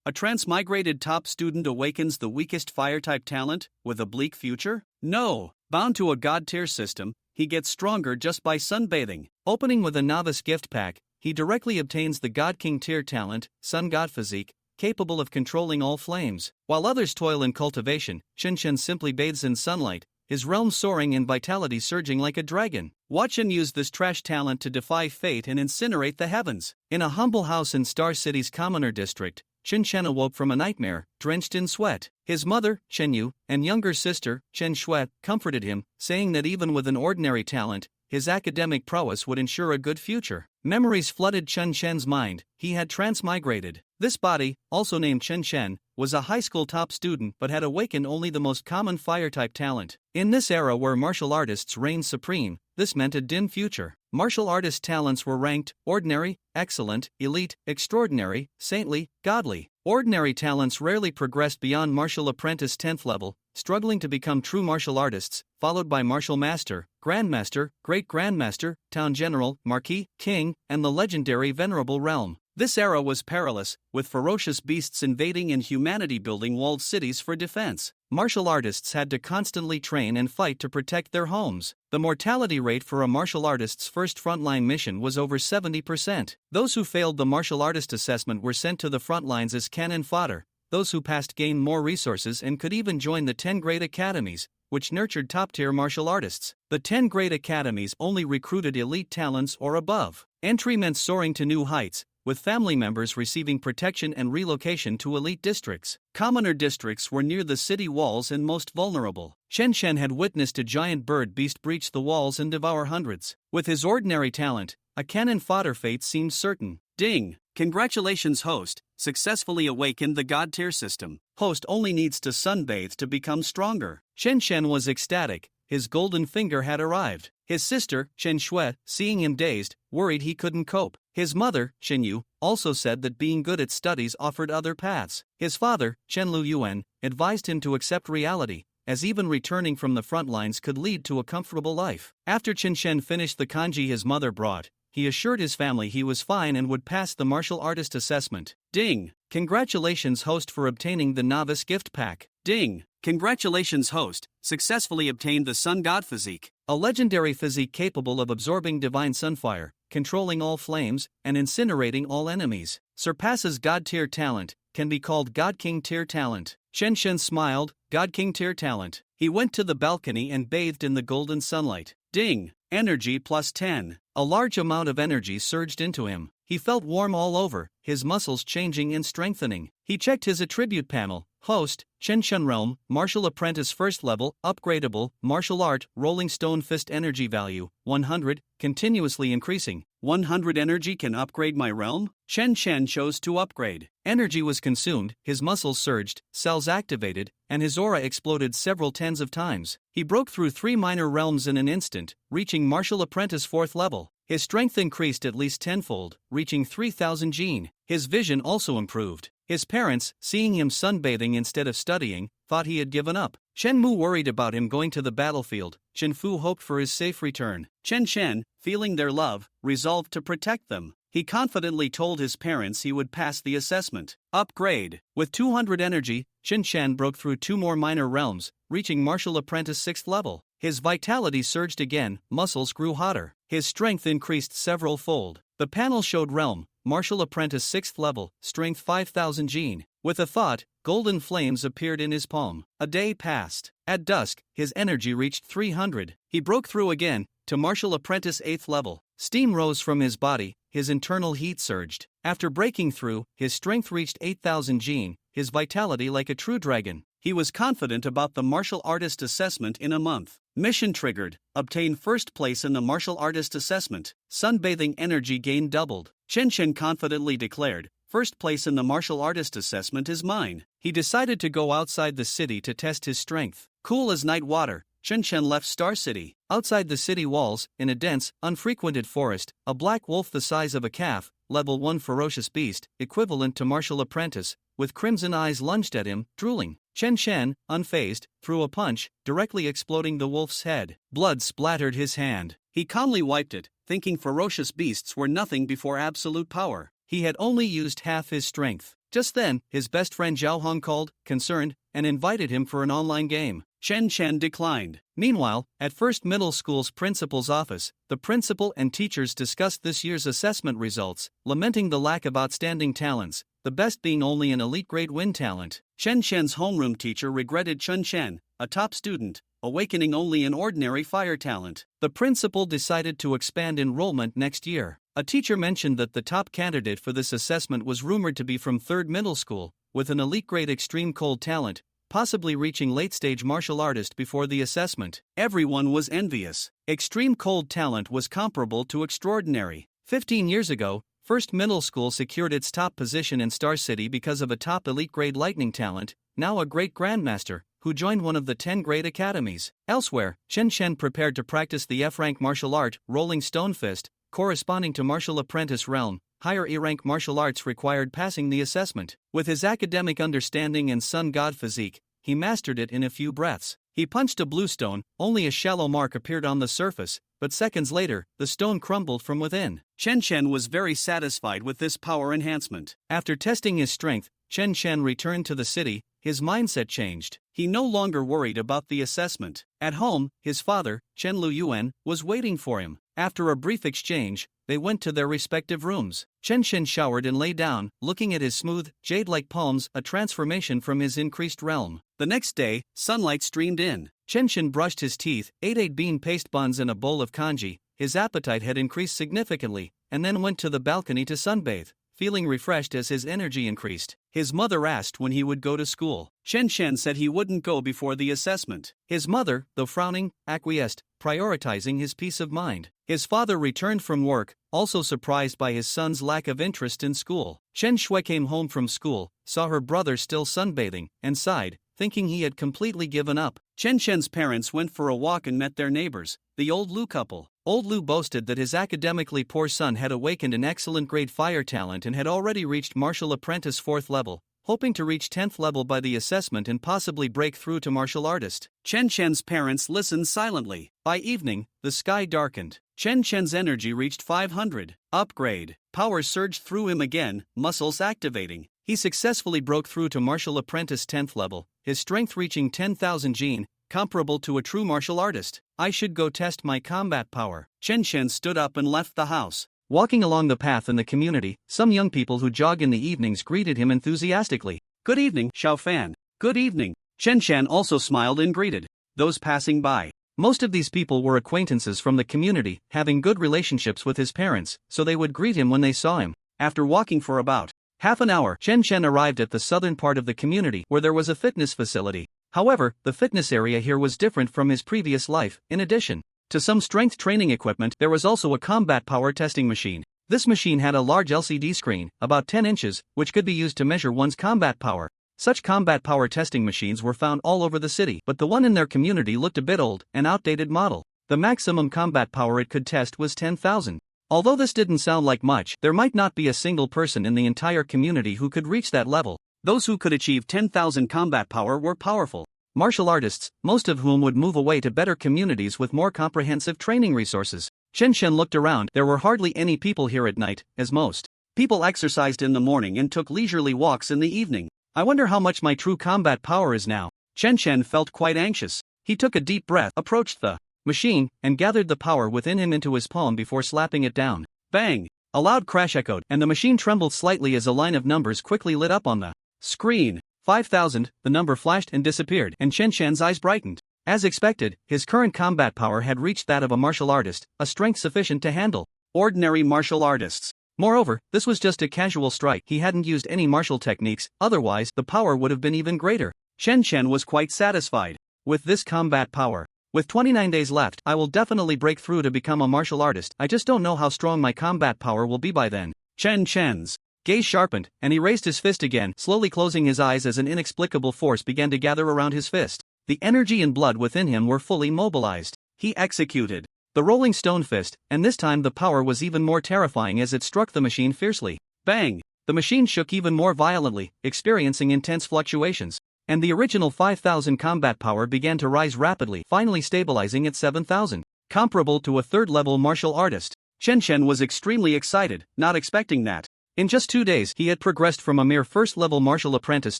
A transmigrated top student awakens the weakest fire-type talent, with a bleak future? No. Bound to a god-tier system, he gets stronger just by sunbathing. Opening with a novice gift pack, he directly obtains the God King tier talent, God Physique, capable of controlling all flames. While others toil in cultivation, Chen simply bathes in sunlight, his realm soaring and vitality surging like a dragon. Watch him use this trash talent to defy fate and incinerate the heavens. In a humble house in Star City's commoner district, Chen awoke from a nightmare, drenched in sweat. His mother, Chen Yu, and younger sister, Chen Shui, comforted him, saying that even with an ordinary talent, his academic prowess would ensure a good future. Memories flooded Chen's mind. He had transmigrated. This body, also named Chen, was a high school top student but had awakened only the most common fire-type talent. In this era where martial artists reigned supreme, this meant a dim future. Martial artist talents were ranked ordinary, excellent, elite, extraordinary, saintly, godly. Ordinary talents rarely progressed beyond martial apprentice 10th level, struggling to become true martial artists, followed by martial master, grandmaster, great grandmaster, town general, marquis, king, and the legendary venerable realm. This era was perilous, with ferocious beasts invading and humanity building walled cities for defense. Martial artists had to constantly train and fight to protect their homes. The mortality rate for a martial artist's first frontline mission was over 70%. Those who failed the martial artist assessment were sent to the front lines as cannon fodder. Those who passed gained more resources and could even join the 10 great academies, which nurtured top-tier martial artists. The 10 great academies only recruited elite talents or above. Entry meant soaring to new heights, with family members receiving protection and relocation to elite districts. Commoner districts were near the city walls and most vulnerable. Chen had witnessed a giant bird beast breach the walls and devour hundreds. With his ordinary talent, a cannon fodder fate seemed certain. Ding! Congratulations, host, successfully awakened the god tier system. Host only needs to sunbathe to become stronger. Chen was ecstatic. His golden finger had arrived. His sister, Chen Shui, seeing him dazed, worried he couldn't cope. His mother, Chen Yu, also said that being good at studies offered other paths. His father, Chen Lu Yuan, advised him to accept reality, as even returning from the front lines could lead to a comfortable life. After Chen finished the kanji his mother brought, he assured his family he was fine and would pass the martial artist assessment. Ding! Congratulations, host, for obtaining the novice gift pack. Ding! Congratulations, host, successfully obtained the Sun God Physique. A legendary physique capable of absorbing divine sunfire, controlling all flames, and incinerating all enemies. Surpasses God tier talent, can be called God King tier talent. Chen smiled, God King tier talent. He went to the balcony and bathed in the golden sunlight. Ding! Energy plus 10. A large amount of energy surged into him. He felt warm all over, his muscles changing and strengthening. He checked his attribute panel. Host, Chen Realm, Martial Apprentice First Level, Upgradable, Martial Art, Rolling Stone Fist Energy Value, 100, continuously increasing. 100 energy can upgrade my realm? Chen chose to upgrade. Energy was consumed, his muscles surged, cells activated, and his aura exploded several tens of times. He broke through 3 minor realms in an instant, reaching Martial Apprentice 4th level. His strength increased at least tenfold, reaching 3,000 Jin. His vision also improved. His parents, seeing him sunbathing instead of studying, thought he had given up. Chen Mu worried about him going to the battlefield. Chen Fu hoped for his safe return. Chen, feeling their love, resolved to protect them. He confidently told his parents he would pass the assessment. Upgrade. With 200 energy, Chen broke through 2 more minor realms, reaching Martial Apprentice 6th level. His vitality surged again, muscles grew hotter. His strength increased several fold. The panel showed realm, Martial Apprentice 6th level, strength 5,000 Jin. With a thought, golden flames appeared in his palm. A day passed. At dusk, his energy reached 300. He broke through again, to Martial Apprentice 8th level. Steam rose from his body, his internal heat surged. After breaking through, his strength reached 8,000 Jin, his vitality like a true dragon. He was confident about the martial artist assessment in a month. Mission triggered. Obtain first place in the martial artist assessment. Sunbathing energy gain doubled. Chen confidently declared, first place in the martial artist assessment is mine. He decided to go outside the city to test his strength. Cool as night water, Chen left Star City. Outside the city walls, in a dense, unfrequented forest, a black wolf the size of a calf, level 1 ferocious beast, equivalent to martial apprentice, with crimson eyes lunged at him, drooling. Chen, unfazed, threw a punch, directly exploding the wolf's head. Blood splattered his hand. He calmly wiped it, thinking ferocious beasts were nothing before absolute power. He had only used half his strength. Just then, his best friend Zhao Hong called, concerned, and invited him for an online game. Chen Chen declined. Meanwhile, at First Middle School's principal's office, the principal and teachers discussed this year's assessment results, lamenting the lack of outstanding talents, the best being only an elite grade win talent. Chen Chen's homeroom teacher regretted Chen Chen, a top student, awakening only an ordinary fire talent. The principal decided to expand enrollment next year. A teacher mentioned that the top candidate for this assessment was rumored to be from third middle school, with an elite grade extreme cold talent, possibly reaching late-stage martial artist before the assessment. Everyone was envious. Extreme cold talent was comparable to extraordinary. 15 years ago, First Middle School secured its top position in Star City because of a top elite grade lightning talent, now a great grandmaster, who joined one of the 10 great academies. Elsewhere, Chen Chen prepared to practice the F-rank martial art, Rolling Stone Fist, corresponding to martial apprentice realm. Higher E-rank martial arts required passing the assessment. With his academic understanding and God Physique, he mastered it in a few breaths. He punched a blue stone, only a shallow mark appeared on the surface, but seconds later, the stone crumbled from within. Chen Chen was very satisfied with this power enhancement. After testing his strength, Chen Chen returned to the city. His mindset changed. He no longer worried about the assessment. At home, his father, Chen Luyuan, was waiting for him. After a brief exchange, they went to their respective rooms. Chen Chen showered and lay down, looking at his smooth, jade-like palms, a transformation from his increased realm. The next day, sunlight streamed in. Chen Chen brushed his teeth, ate 8 bean paste buns and a bowl of congee. His appetite had increased significantly, and then went to the balcony to sunbathe, feeling refreshed as his energy increased. His mother asked when he would go to school. Chen Chen said he wouldn't go before the assessment. His mother, though frowning, acquiesced, prioritizing his peace of mind. His father returned from work, also surprised by his son's lack of interest in school. Chen Shui came home from school, saw her brother still sunbathing, and sighed, thinking he had completely given up. Chen Chen's parents went for a walk and met their neighbors, the old Lu couple. Old Lu boasted that his academically poor son had awakened an excellent grade fire talent and had already reached martial apprentice 4th level, hoping to reach 10th level by the assessment and possibly break through to martial artist. Chen Chen's parents listened silently. By evening, the sky darkened. Chen Chen's energy reached 500. Upgrade. Power surged through him again, muscles activating. He successfully broke through to martial apprentice 10th level, his strength reaching 10,000 jin, comparable to a true martial artist. I should go test my combat power. Chen Chen stood up and left the house. Walking along the path in the community, some young people who jog in the evenings greeted him enthusiastically. Good evening, Xiao Fan. Good evening. Chen Chen also smiled and greeted those passing by. Most of these people were acquaintances from the community, having good relationships with his parents, so they would greet him when they saw him. After walking for about half an hour, Chen Chen arrived at the southern part of the community where there was a fitness facility. However, the fitness area here was different from his previous life. In addition to some strength training equipment, there was also a combat power testing machine. This machine had a large LCD screen, about 10 inches, which could be used to measure one's combat power. Such combat power testing machines were found all over the city, but the one in their community looked a bit old, an outdated model. The maximum combat power it could test was 10,000. Although this didn't sound like much, there might not be a single person in the entire community who could reach that level. Those who could achieve 10,000 combat power were powerful martial artists, most of whom would move away to better communities with more comprehensive training resources. Chen Chen looked around. There were hardly any people here at night, as most people exercised in the morning and took leisurely walks in the evening. I wonder how much my true combat power is now. Chen Chen felt quite anxious. He took a deep breath, approached the machine, and gathered the power within him into his palm before slapping it down. Bang! A loud crash echoed, and the machine trembled slightly as a line of numbers quickly lit up on the screen. 5,000, the number flashed and disappeared, and Chen Chen's eyes brightened. As expected, his current combat power had reached that of a martial artist, a strength sufficient to handle ordinary martial artists. Moreover, this was just a casual strike. He hadn't used any martial techniques, otherwise the power would have been even greater. Chen Chen was quite satisfied with this combat power. With 29 days left, I will definitely break through to become a martial artist. I just don't know how strong my combat power will be by then. Chen Chen's gaze sharpened, and he raised his fist again, slowly closing his eyes as an inexplicable force began to gather around his fist. The energy and blood within him were fully mobilized. He executed the Rolling Stone Fist, and this time the power was even more terrifying as it struck the machine fiercely. Bang! The machine shook even more violently, experiencing intense fluctuations, and the original 5,000 combat power began to rise rapidly, finally stabilizing at 7,000, comparable to a third-level martial artist. Chen Chen was extremely excited, not expecting that. In just 2 days, he had progressed from a mere first-level martial apprentice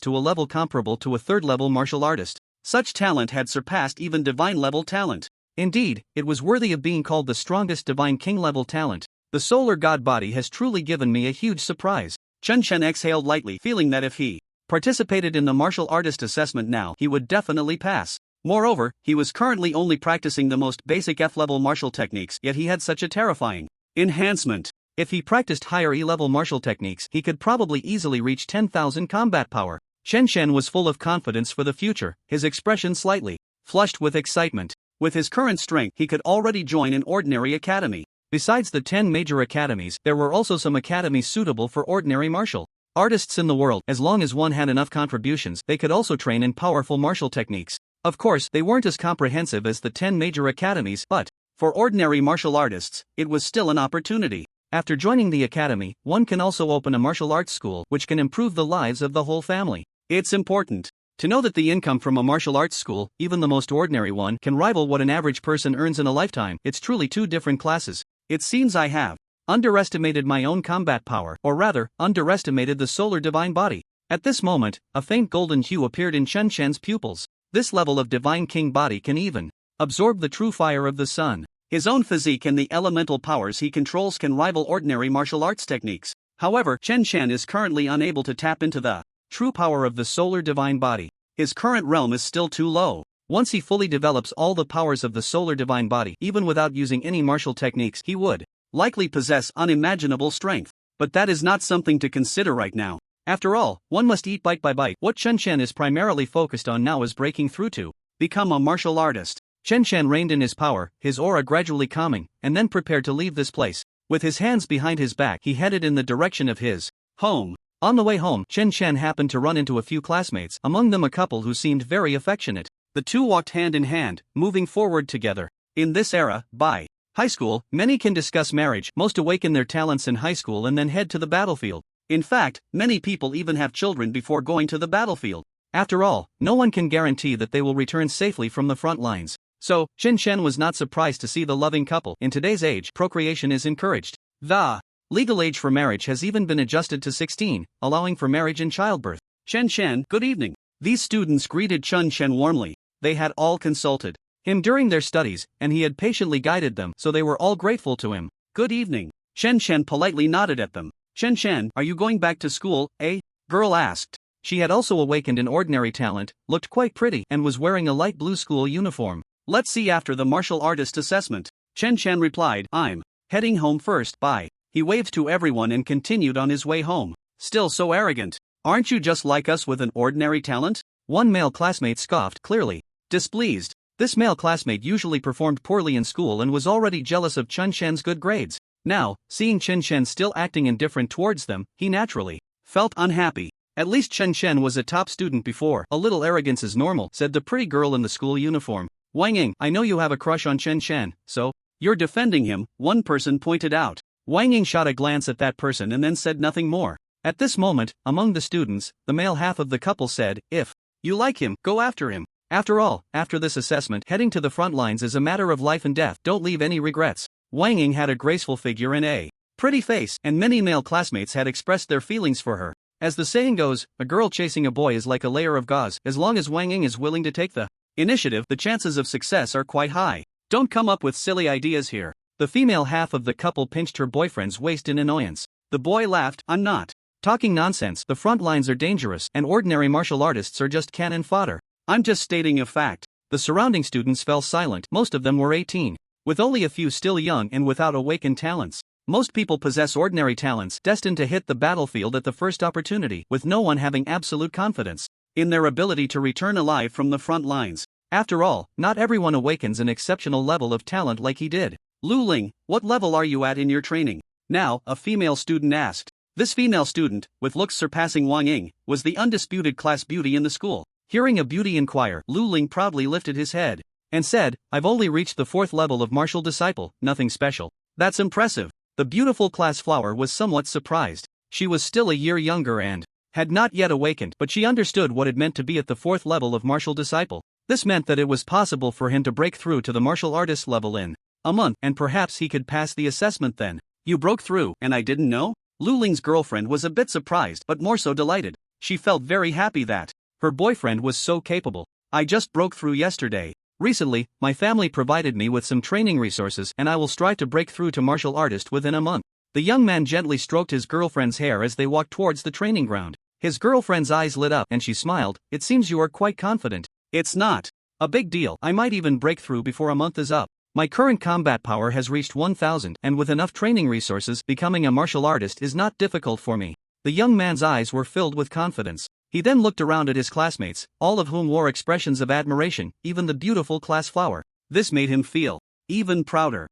to a level comparable to a third-level martial artist. Such talent had surpassed even divine-level talent. Indeed, it was worthy of being called the strongest divine king-level talent. The solar god body has truly given me a huge surprise. Chen Chen exhaled lightly, feeling that if he participated in the martial artist assessment now, he would definitely pass. Moreover, he was currently only practicing the most basic F-level martial techniques, yet he had such a terrifying enhancement. If he practiced higher E-level martial techniques, he could probably easily reach 10,000 combat power. Chen Chen was full of confidence for the future, his expression slightly flushed with excitement. With his current strength, he could already join an ordinary academy. Besides the 10 major academies, there were also some academies suitable for ordinary martial artists in the world. As long as one had enough contributions, they could also train in powerful martial techniques. Of course, they weren't as comprehensive as the 10 major academies, but for ordinary martial artists, it was still an opportunity. After joining the academy, one can also open a martial arts school, which can improve the lives of the whole family. It's important to know that the income from a martial arts school, even the most ordinary one, can rival what an average person earns in a lifetime. It's truly two different classes. It seems I have underestimated my own combat power, or rather, underestimated the solar divine body. At this moment, a faint golden hue appeared in Chen Chen's pupils. This level of divine king body can even absorb the true fire of the sun. His own physique and the elemental powers he controls can rival ordinary martial arts techniques. However, Chen Chen is currently unable to tap into the true power of the solar divine body. His current realm is still too low. Once he fully develops all the powers of the solar divine body, even without using any martial techniques, he would likely possess unimaginable strength. But that is not something to consider right now. After all, one must eat bite by bite. What Chen Chen is primarily focused on now is breaking through to become a martial artist. Chen Chen reined in his power, his aura gradually calming, and then prepared to leave this place. With his hands behind his back, he headed in the direction of his home. On the way home, Chen Chen happened to run into a few classmates, among them a couple who seemed very affectionate. The two walked hand in hand, moving forward together. In this era, by high school, many can discuss marriage. Most awaken their talents in high school and then head to the battlefield. In fact, many people even have children before going to the battlefield. After all, no one can guarantee that they will return safely from the front lines. So, Chen Chen was not surprised to see the loving couple. In today's age, procreation is encouraged. The legal age for marriage has even been adjusted to 16, allowing for marriage and childbirth. Chen Chen, good evening. These students greeted Chen Chen warmly. They had all consulted him during their studies, and he had patiently guided them, so they were all grateful to him. Good evening. Chen Chen politely nodded at them. Chen Chen, are you going back to school, eh? Girl asked. She had also awakened an ordinary talent, looked quite pretty, and was wearing a light blue school uniform. Let's see after the martial artist assessment. Chen Chen replied, I'm heading home first, bye. He waved to everyone and continued on his way home. Still so arrogant. Aren't you just like us with an ordinary talent? One male classmate scoffed, clearly displeased. This male classmate usually performed poorly in school and was already jealous of Chen Chen's good grades. Now, seeing Chen Chen still acting indifferent towards them, he naturally felt unhappy. At least Chen Chen was a top student before. A little arrogance is normal, said the pretty girl in the school uniform. Wang Ying, I know you have a crush on Chen Chen, so you're defending him, one person pointed out. Wang Ying shot a glance at that person and then said nothing more. At this moment, among the students, the male half of the couple said, if you like him, go after him. After all, after this assessment, heading to the front lines is a matter of life and death. Don't leave any regrets. Wang Ying had a graceful figure and a pretty face, and many male classmates had expressed their feelings for her. As the saying goes, a girl chasing a boy is like a layer of gauze. As long as Wang Ying is willing to take the initiative, the chances of success are quite high. Don't come up with silly ideas here. The female half of the couple pinched her boyfriend's waist in annoyance. The boy laughed, I'm not talking nonsense. The front lines are dangerous, and ordinary martial artists are just cannon fodder. I'm just stating a fact. The surrounding students fell silent. Most of them were 18. With only a few still young and without awakened talents. Most people possess ordinary talents destined to hit the battlefield at the first opportunity, with no one having absolute confidence in their ability to return alive from the front lines. After all, not everyone awakens an exceptional level of talent like he did. Lu Ling, what level are you at in your training? Now, a female student asked. This female student, with looks surpassing Wang Ying, was the undisputed class beauty in the school. Hearing a beauty inquire, Lu Ling proudly lifted his head and said, I've only reached the 4th level of martial disciple, nothing special. That's impressive. The beautiful class flower was somewhat surprised. She was still a year younger and had not yet awakened, but she understood what it meant to be at the 4th level of martial disciple. This meant that it was possible for him to break through to the martial artist level in a month, and perhaps he could pass the assessment then. You broke through, and I didn't know? Lu Ling's girlfriend was a bit surprised but more so delighted. She felt very happy that her boyfriend was so capable. I just broke through yesterday. Recently, my family provided me with some training resources and I will strive to break through to martial artist within a month. The young man gently stroked his girlfriend's hair as they walked towards the training ground. His girlfriend's eyes lit up and she smiled. It seems you are quite confident. It's not a big deal. I might even break through before a month is up. My current combat power has reached 1000 and with enough training resources, becoming a martial artist is not difficult for me. The young man's eyes were filled with confidence. He then looked around at his classmates, all of whom wore expressions of admiration, even the beautiful class flower. This made him feel even prouder.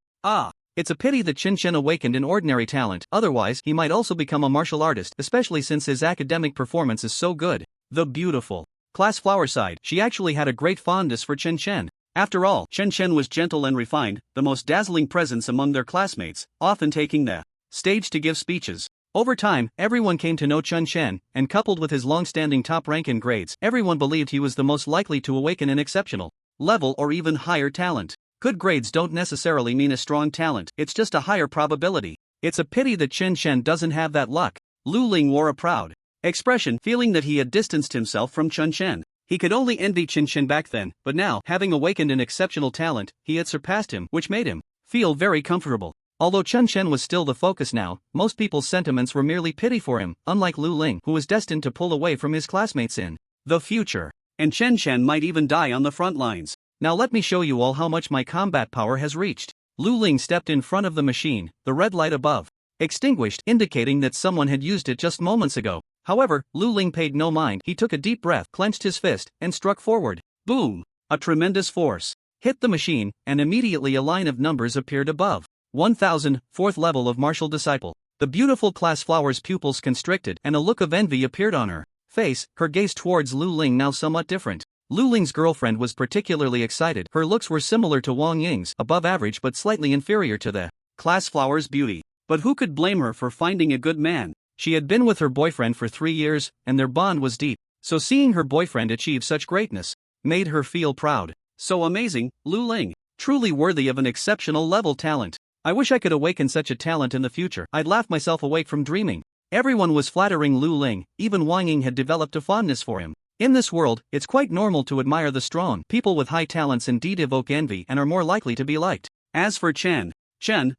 It's a pity that Chen Chen awakened an ordinary talent, otherwise he might also become a martial artist, especially since his academic performance is so good. The beautiful class flower sighed. She actually had a great fondness for Chen Chen. After all, Chen Chen was gentle and refined, the most dazzling presence among their classmates, often taking the stage to give speeches. Over time, everyone came to know Chen Chen, and coupled with his long-standing top rank in grades, everyone believed he was the most likely to awaken an exceptional level or even higher talent. Good grades don't necessarily mean a strong talent, it's just a higher probability. It's a pity that Chen Chen doesn't have that luck. Lu Ling wore a proud expression, feeling that he had distanced himself from Chen Chen. He could only envy Chen Chen back then, but now, having awakened an exceptional talent, he had surpassed him, which made him feel very comfortable. Although Chen Chen was still the focus now, most people's sentiments were merely pity for him, unlike Lu Ling, who was destined to pull away from his classmates in the future. And Chen Chen might even die on the front lines. Now let me show you all how much my combat power has reached. Lu Ling stepped in front of the machine, the red light above extinguished, indicating that someone had used it just moments ago. However, Lu Ling paid no mind. He took a deep breath, clenched his fist, and struck forward. Boom! A tremendous force hit the machine, and immediately a line of numbers appeared above. 1000, 4th level of martial disciple. The beautiful class flower's pupils constricted and a look of envy appeared on her face, her gaze towards Lu Ling now somewhat different. Lu Ling's girlfriend was particularly excited. Her looks were similar to Wang Ying's, above average but slightly inferior to the class flower's beauty. But who could blame her for finding a good man? She had been with her boyfriend for 3 years, and their bond was deep. So seeing her boyfriend achieve such greatness made her feel proud. So amazing, Lu Ling. Truly worthy of an exceptional level talent. I wish I could awaken such a talent in the future. I'd laugh myself awake from dreaming. Everyone was flattering Lu Ling, even Wang Ying had developed a fondness for him. In this world, it's quite normal to admire the strong. People with high talents indeed evoke envy and are more likely to be liked. As for Chen,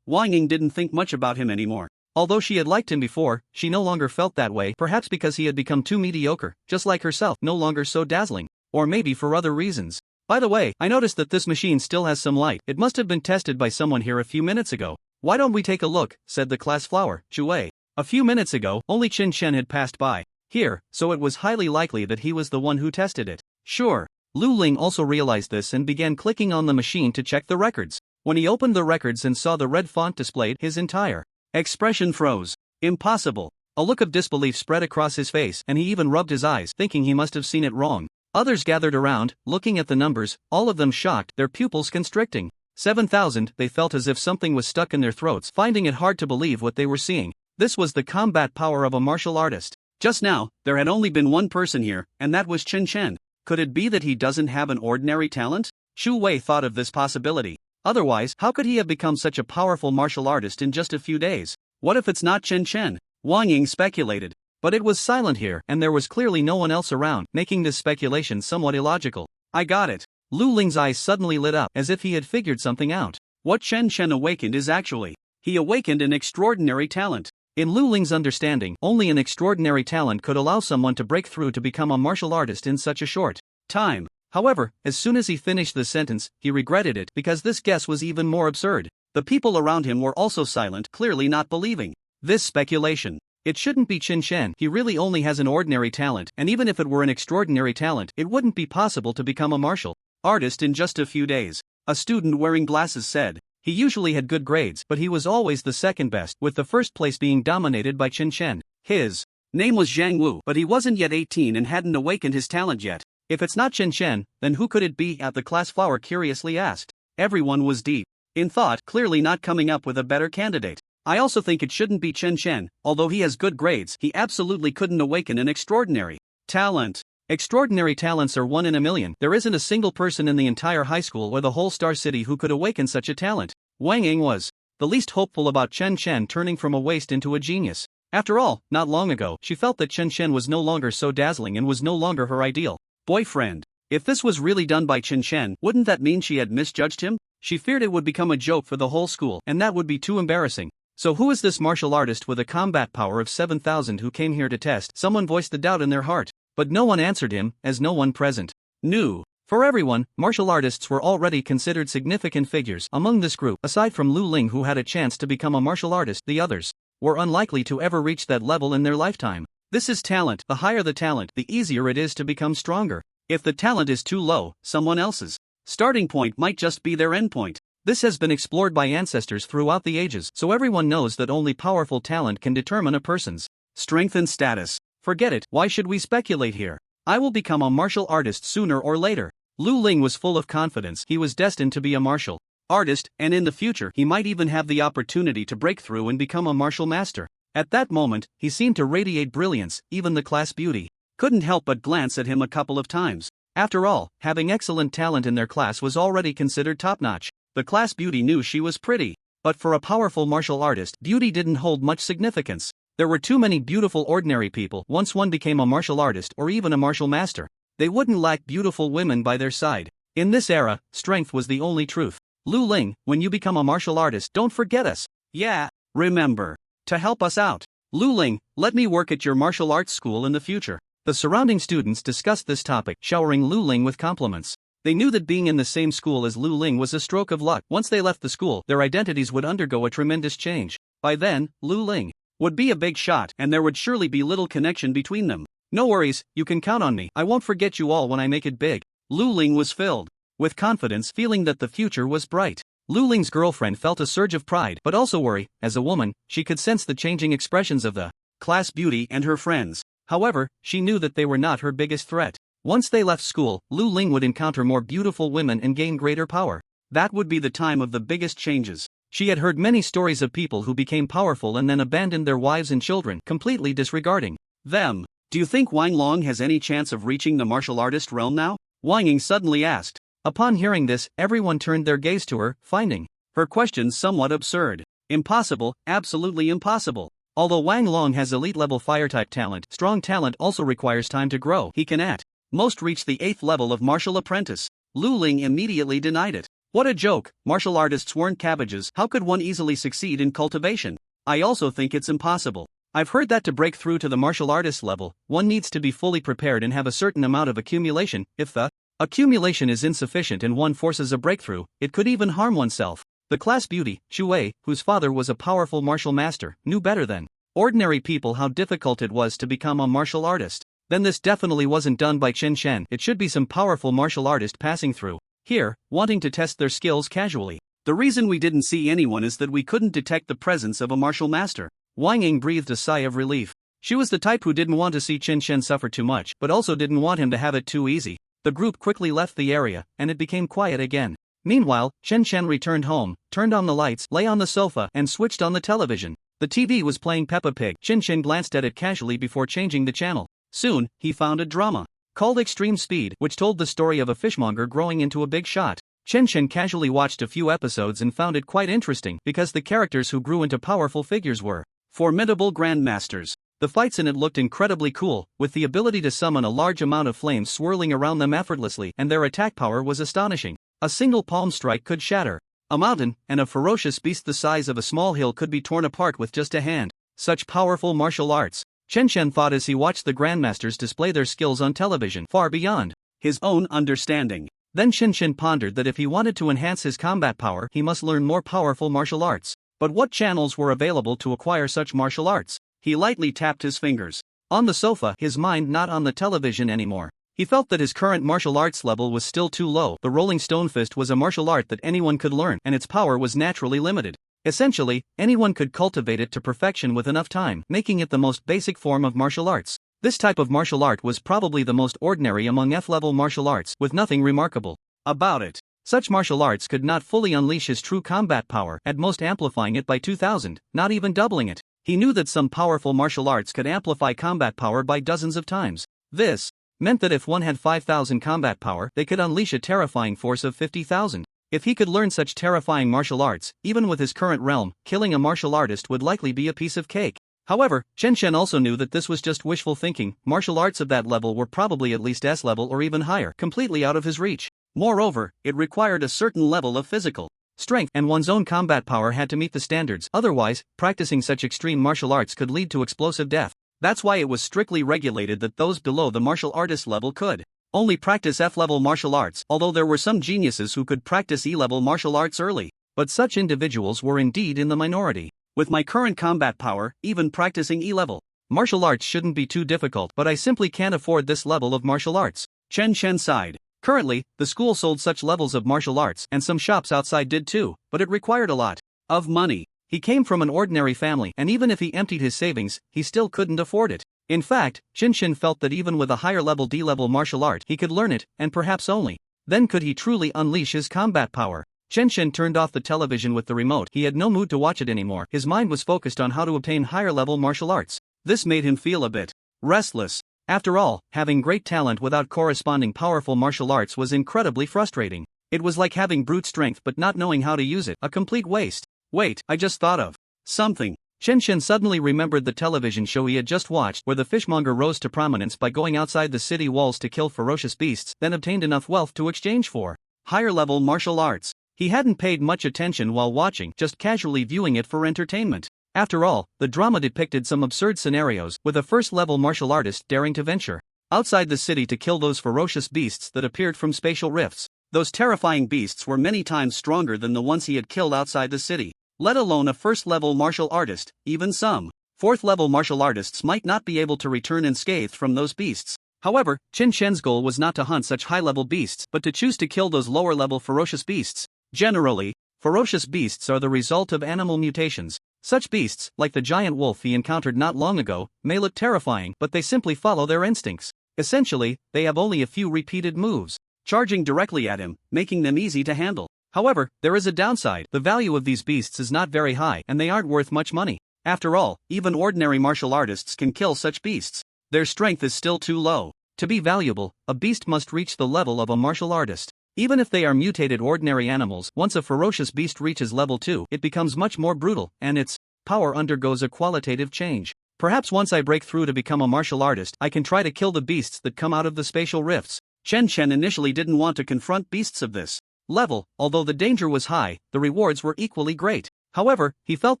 Wang Ying didn't think much about him anymore. Although she had liked him before, she no longer felt that way, perhaps because he had become too mediocre, just like herself, no longer so dazzling. Or maybe for other reasons. By the way, I noticed that this machine still has some light. It must have been tested by someone here a few minutes ago. Why don't we take a look, said the class flower, Chue. A few minutes ago, only Chen Chen had passed by here, so it was highly likely that he was the one who tested it. Sure. Lu Ling also realized this and began clicking on the machine to check the records. When he opened the records and saw the red font displayed, his entire expression froze. Impossible. A look of disbelief spread across his face, and he even rubbed his eyes, thinking he must have seen it wrong. Others gathered around, looking at the numbers, all of them shocked, their pupils constricting. 7000, they felt as if something was stuck in their throats, finding it hard to believe what they were seeing. This was the combat power of a martial artist. Just now, there had only been one person here, and that was Chen Chen. Could it be that he doesn't have an ordinary talent? Shu Wei thought of this possibility. Otherwise, how could he have become such a powerful martial artist in just a few days? What if it's not Chen Chen? Wang Ying speculated. But it was silent here, and there was clearly no one else around, making this speculation somewhat illogical. I got it. Lu Ling's eyes suddenly lit up, as if he had figured something out. What Chen Chen awakened is actually, he awakened an extraordinary talent. In Lu Ling's understanding, only an extraordinary talent could allow someone to break through to become a martial artist in such a short time. However, as soon as he finished the sentence, he regretted it, because this guess was even more absurd. The people around him were also silent, clearly not believing this speculation. It shouldn't be Chen Chen, he really only has an ordinary talent, and even if it were an extraordinary talent, it wouldn't be possible to become a martial artist in just a few days. A student wearing glasses said. He usually had good grades, but he was always the second best, with the first place being dominated by Chen Chen. His name was Zhang Wu, but he wasn't yet 18 and hadn't awakened his talent yet. If it's not Chen Chen, then who could it be? The class flower curiously asked. Everyone was deep in thought, clearly not coming up with a better candidate. I also think it shouldn't be Chen Chen. Although he has good grades, he absolutely couldn't awaken an extraordinary talent. Extraordinary talents are 1 in a million. There isn't a single person in the entire high school or the whole Star City who could awaken such a talent. Wang Ying was the least hopeful about Chen Chen turning from a waste into a genius. After all, not long ago, she felt that Chen Chen was no longer so dazzling and was no longer her ideal boyfriend. If this was really done by Chen Chen, wouldn't that mean she had misjudged him? She feared it would become a joke for the whole school, and that would be too embarrassing. So who is this martial artist with a combat power of 7,000 who came here to test? Someone voiced the doubt in their heart, but no one answered him, as no one present knew. For everyone, martial artists were already considered significant figures. Among this group, aside from Lu Ling who had a chance to become a martial artist, the others were unlikely to ever reach that level in their lifetime. This is talent. The higher the talent, the easier it is to become stronger. If the talent is too low, someone else's starting point might just be their end point. This has been explored by ancestors throughout the ages, so everyone knows that only powerful talent can determine a person's strength and status. Forget it, why should we speculate here? I will become a martial artist sooner or later. Lu Ling was full of confidence. He was destined to be a martial artist, and in the future he might even have the opportunity to break through and become a martial master. At that moment, he seemed to radiate brilliance. Even the class beauty couldn't help but glance at him a couple of times. After all, having excellent talent in their class was already considered top-notch. The class beauty knew she was pretty. But for a powerful martial artist, beauty didn't hold much significance. There were too many beautiful ordinary people. Once one became a martial artist or even a martial master, they wouldn't lack beautiful women by their side. In this era, strength was the only truth. Lu Ling, when you become a martial artist, don't forget us. Yeah, remember to help us out. Lu Ling, let me work at your martial arts school in the future. The surrounding students discussed this topic, showering Lu Ling with compliments. They knew that being in the same school as Lu Ling was a stroke of luck. Once they left the school, their identities would undergo a tremendous change. By then, Lu Ling would be a big shot, and there would surely be little connection between them. No worries, you can count on me. I won't forget you all when I make it big. Lu Ling was filled with confidence, feeling that the future was bright. Lu Ling's girlfriend felt a surge of pride, but also worry. As a woman, she could sense the changing expressions of the class beauty and her friends. However, she knew that they were not her biggest threat. Once they left school, Lu Ling would encounter more beautiful women and gain greater power. That would be the time of the biggest changes. She had heard many stories of people who became powerful and then abandoned their wives and children, completely disregarding them. Do you think Wang Long has any chance of reaching the martial artist realm now? Wang Ying suddenly asked. Upon hearing this, everyone turned their gaze to her, finding her question somewhat absurd. Impossible, absolutely impossible. Although Wang Long has elite-level fire-type talent, strong talent also requires time to grow. He can at most reach the 8th level of martial apprentice. Lu Ling immediately denied it. What a joke, martial artists weren't cabbages. How could one easily succeed in cultivation? I also think it's impossible. I've heard that to break through to the martial artist level, one needs to be fully prepared and have a certain amount of accumulation. If the accumulation is insufficient and one forces a breakthrough, it could even harm oneself. The class beauty, Xu Wei, whose father was a powerful martial master, knew better than ordinary people how difficult it was to become a martial artist. Then this definitely wasn't done by Chen Chen. It should be some powerful martial artist passing through here, wanting to test their skills casually. The reason we didn't see anyone is that we couldn't detect the presence of a martial master. Wang Ying breathed a sigh of relief. She was the type who didn't want to see Chen Chen suffer too much, but also didn't want him to have it too easy. The group quickly left the area, and it became quiet again. Meanwhile, Chen Chen returned home, turned on the lights, lay on the sofa, and switched on the television. The TV was playing Peppa Pig. Chen Chen glanced at it casually before changing the channel. Soon, he found a drama called Extreme Speed, which told the story of a fishmonger growing into a big shot. Chen Chen casually watched a few episodes and found it quite interesting because the characters who grew into powerful figures were formidable grandmasters. The fights in it looked incredibly cool, with the ability to summon a large amount of flames swirling around them effortlessly, and their attack power was astonishing. A single palm strike could shatter a mountain, and a ferocious beast the size of a small hill could be torn apart with just a hand. Such powerful martial arts. Chen Chen thought as he watched the grandmasters display their skills on television, far beyond his own understanding. Then Chen Chen pondered that if he wanted to enhance his combat power, he must learn more powerful martial arts. But what channels were available to acquire such martial arts? He lightly tapped his fingers on the sofa, his mind not on the television anymore. He felt that his current martial arts level was still too low. The Rolling Stone Fist was a martial art that anyone could learn, and its power was naturally limited. Essentially, anyone could cultivate it to perfection with enough time, making it the most basic form of martial arts. This type of martial art was probably the most ordinary among F-level martial arts, with nothing remarkable about it. Such martial arts could not fully unleash his true combat power, at most amplifying it by 2,000, not even doubling it. He knew that some powerful martial arts could amplify combat power by dozens of times. This meant that if one had 5,000 combat power, they could unleash a terrifying force of 50,000. If he could learn such terrifying martial arts, even with his current realm, killing a martial artist would likely be a piece of cake. However, Chen Shen also knew that this was just wishful thinking. Martial arts of that level were probably at least S level or even higher, completely out of his reach. Moreover, it required a certain level of physical strength, and one's own combat power had to meet the standards. Otherwise, practicing such extreme martial arts could lead to explosive death. That's why it was strictly regulated that those below the martial artist level could only practice F-level martial arts, although there were some geniuses who could practice E-level martial arts early. But such individuals were indeed in the minority. With my current combat power, even practicing E-level martial arts shouldn't be too difficult, but I simply can't afford this level of martial arts. Chen Shen sighed. Currently, the school sold such levels of martial arts, and some shops outside did too, but it required a lot of money. He came from an ordinary family, and even if he emptied his savings, he still couldn't afford it. In fact, Chen Shen felt that even with a higher level D-level martial art, he could learn it, and perhaps only then could he truly unleash his combat power. Chen Shen turned off the television with the remote. He had no mood to watch it anymore. His mind was focused on how to obtain higher level martial arts. This made him feel a bit restless. After all, having great talent without corresponding powerful martial arts was incredibly frustrating. It was like having brute strength but not knowing how to use it, a complete waste. Wait, I just thought of something. Chen Shen suddenly remembered the television show he had just watched, where the fishmonger rose to prominence by going outside the city walls to kill ferocious beasts, then obtained enough wealth to exchange for higher level martial arts. He hadn't paid much attention while watching, just casually viewing it for entertainment. After all, the drama depicted some absurd scenarios, with a first-level martial artist daring to venture outside the city to kill those ferocious beasts that appeared from spatial rifts. Those terrifying beasts were many times stronger than the ones he had killed outside the city. Let alone a first-level martial artist, even some fourth-level martial artists might not be able to return unscathed from those beasts. However, Chen Shen's goal was not to hunt such high-level beasts, but to choose to kill those lower-level ferocious beasts. Generally, ferocious beasts are the result of animal mutations. Such beasts, like the giant wolf he encountered not long ago, may look terrifying, but they simply follow their instincts. Essentially, they have only a few repeated moves, charging directly at him, making them easy to handle. However, there is a downside. The value of these beasts is not very high, and they aren't worth much money. After all, even ordinary martial artists can kill such beasts. Their strength is still too low. To be valuable, a beast must reach the level of a martial artist. Even if they are mutated ordinary animals, once a ferocious beast reaches level 2, it becomes much more brutal, and its power undergoes a qualitative change. Perhaps once I break through to become a martial artist, I can try to kill the beasts that come out of the spatial rifts. Chen Shen initially didn't want to confront beasts of this level. Although the danger was high, the rewards were equally great. However, he felt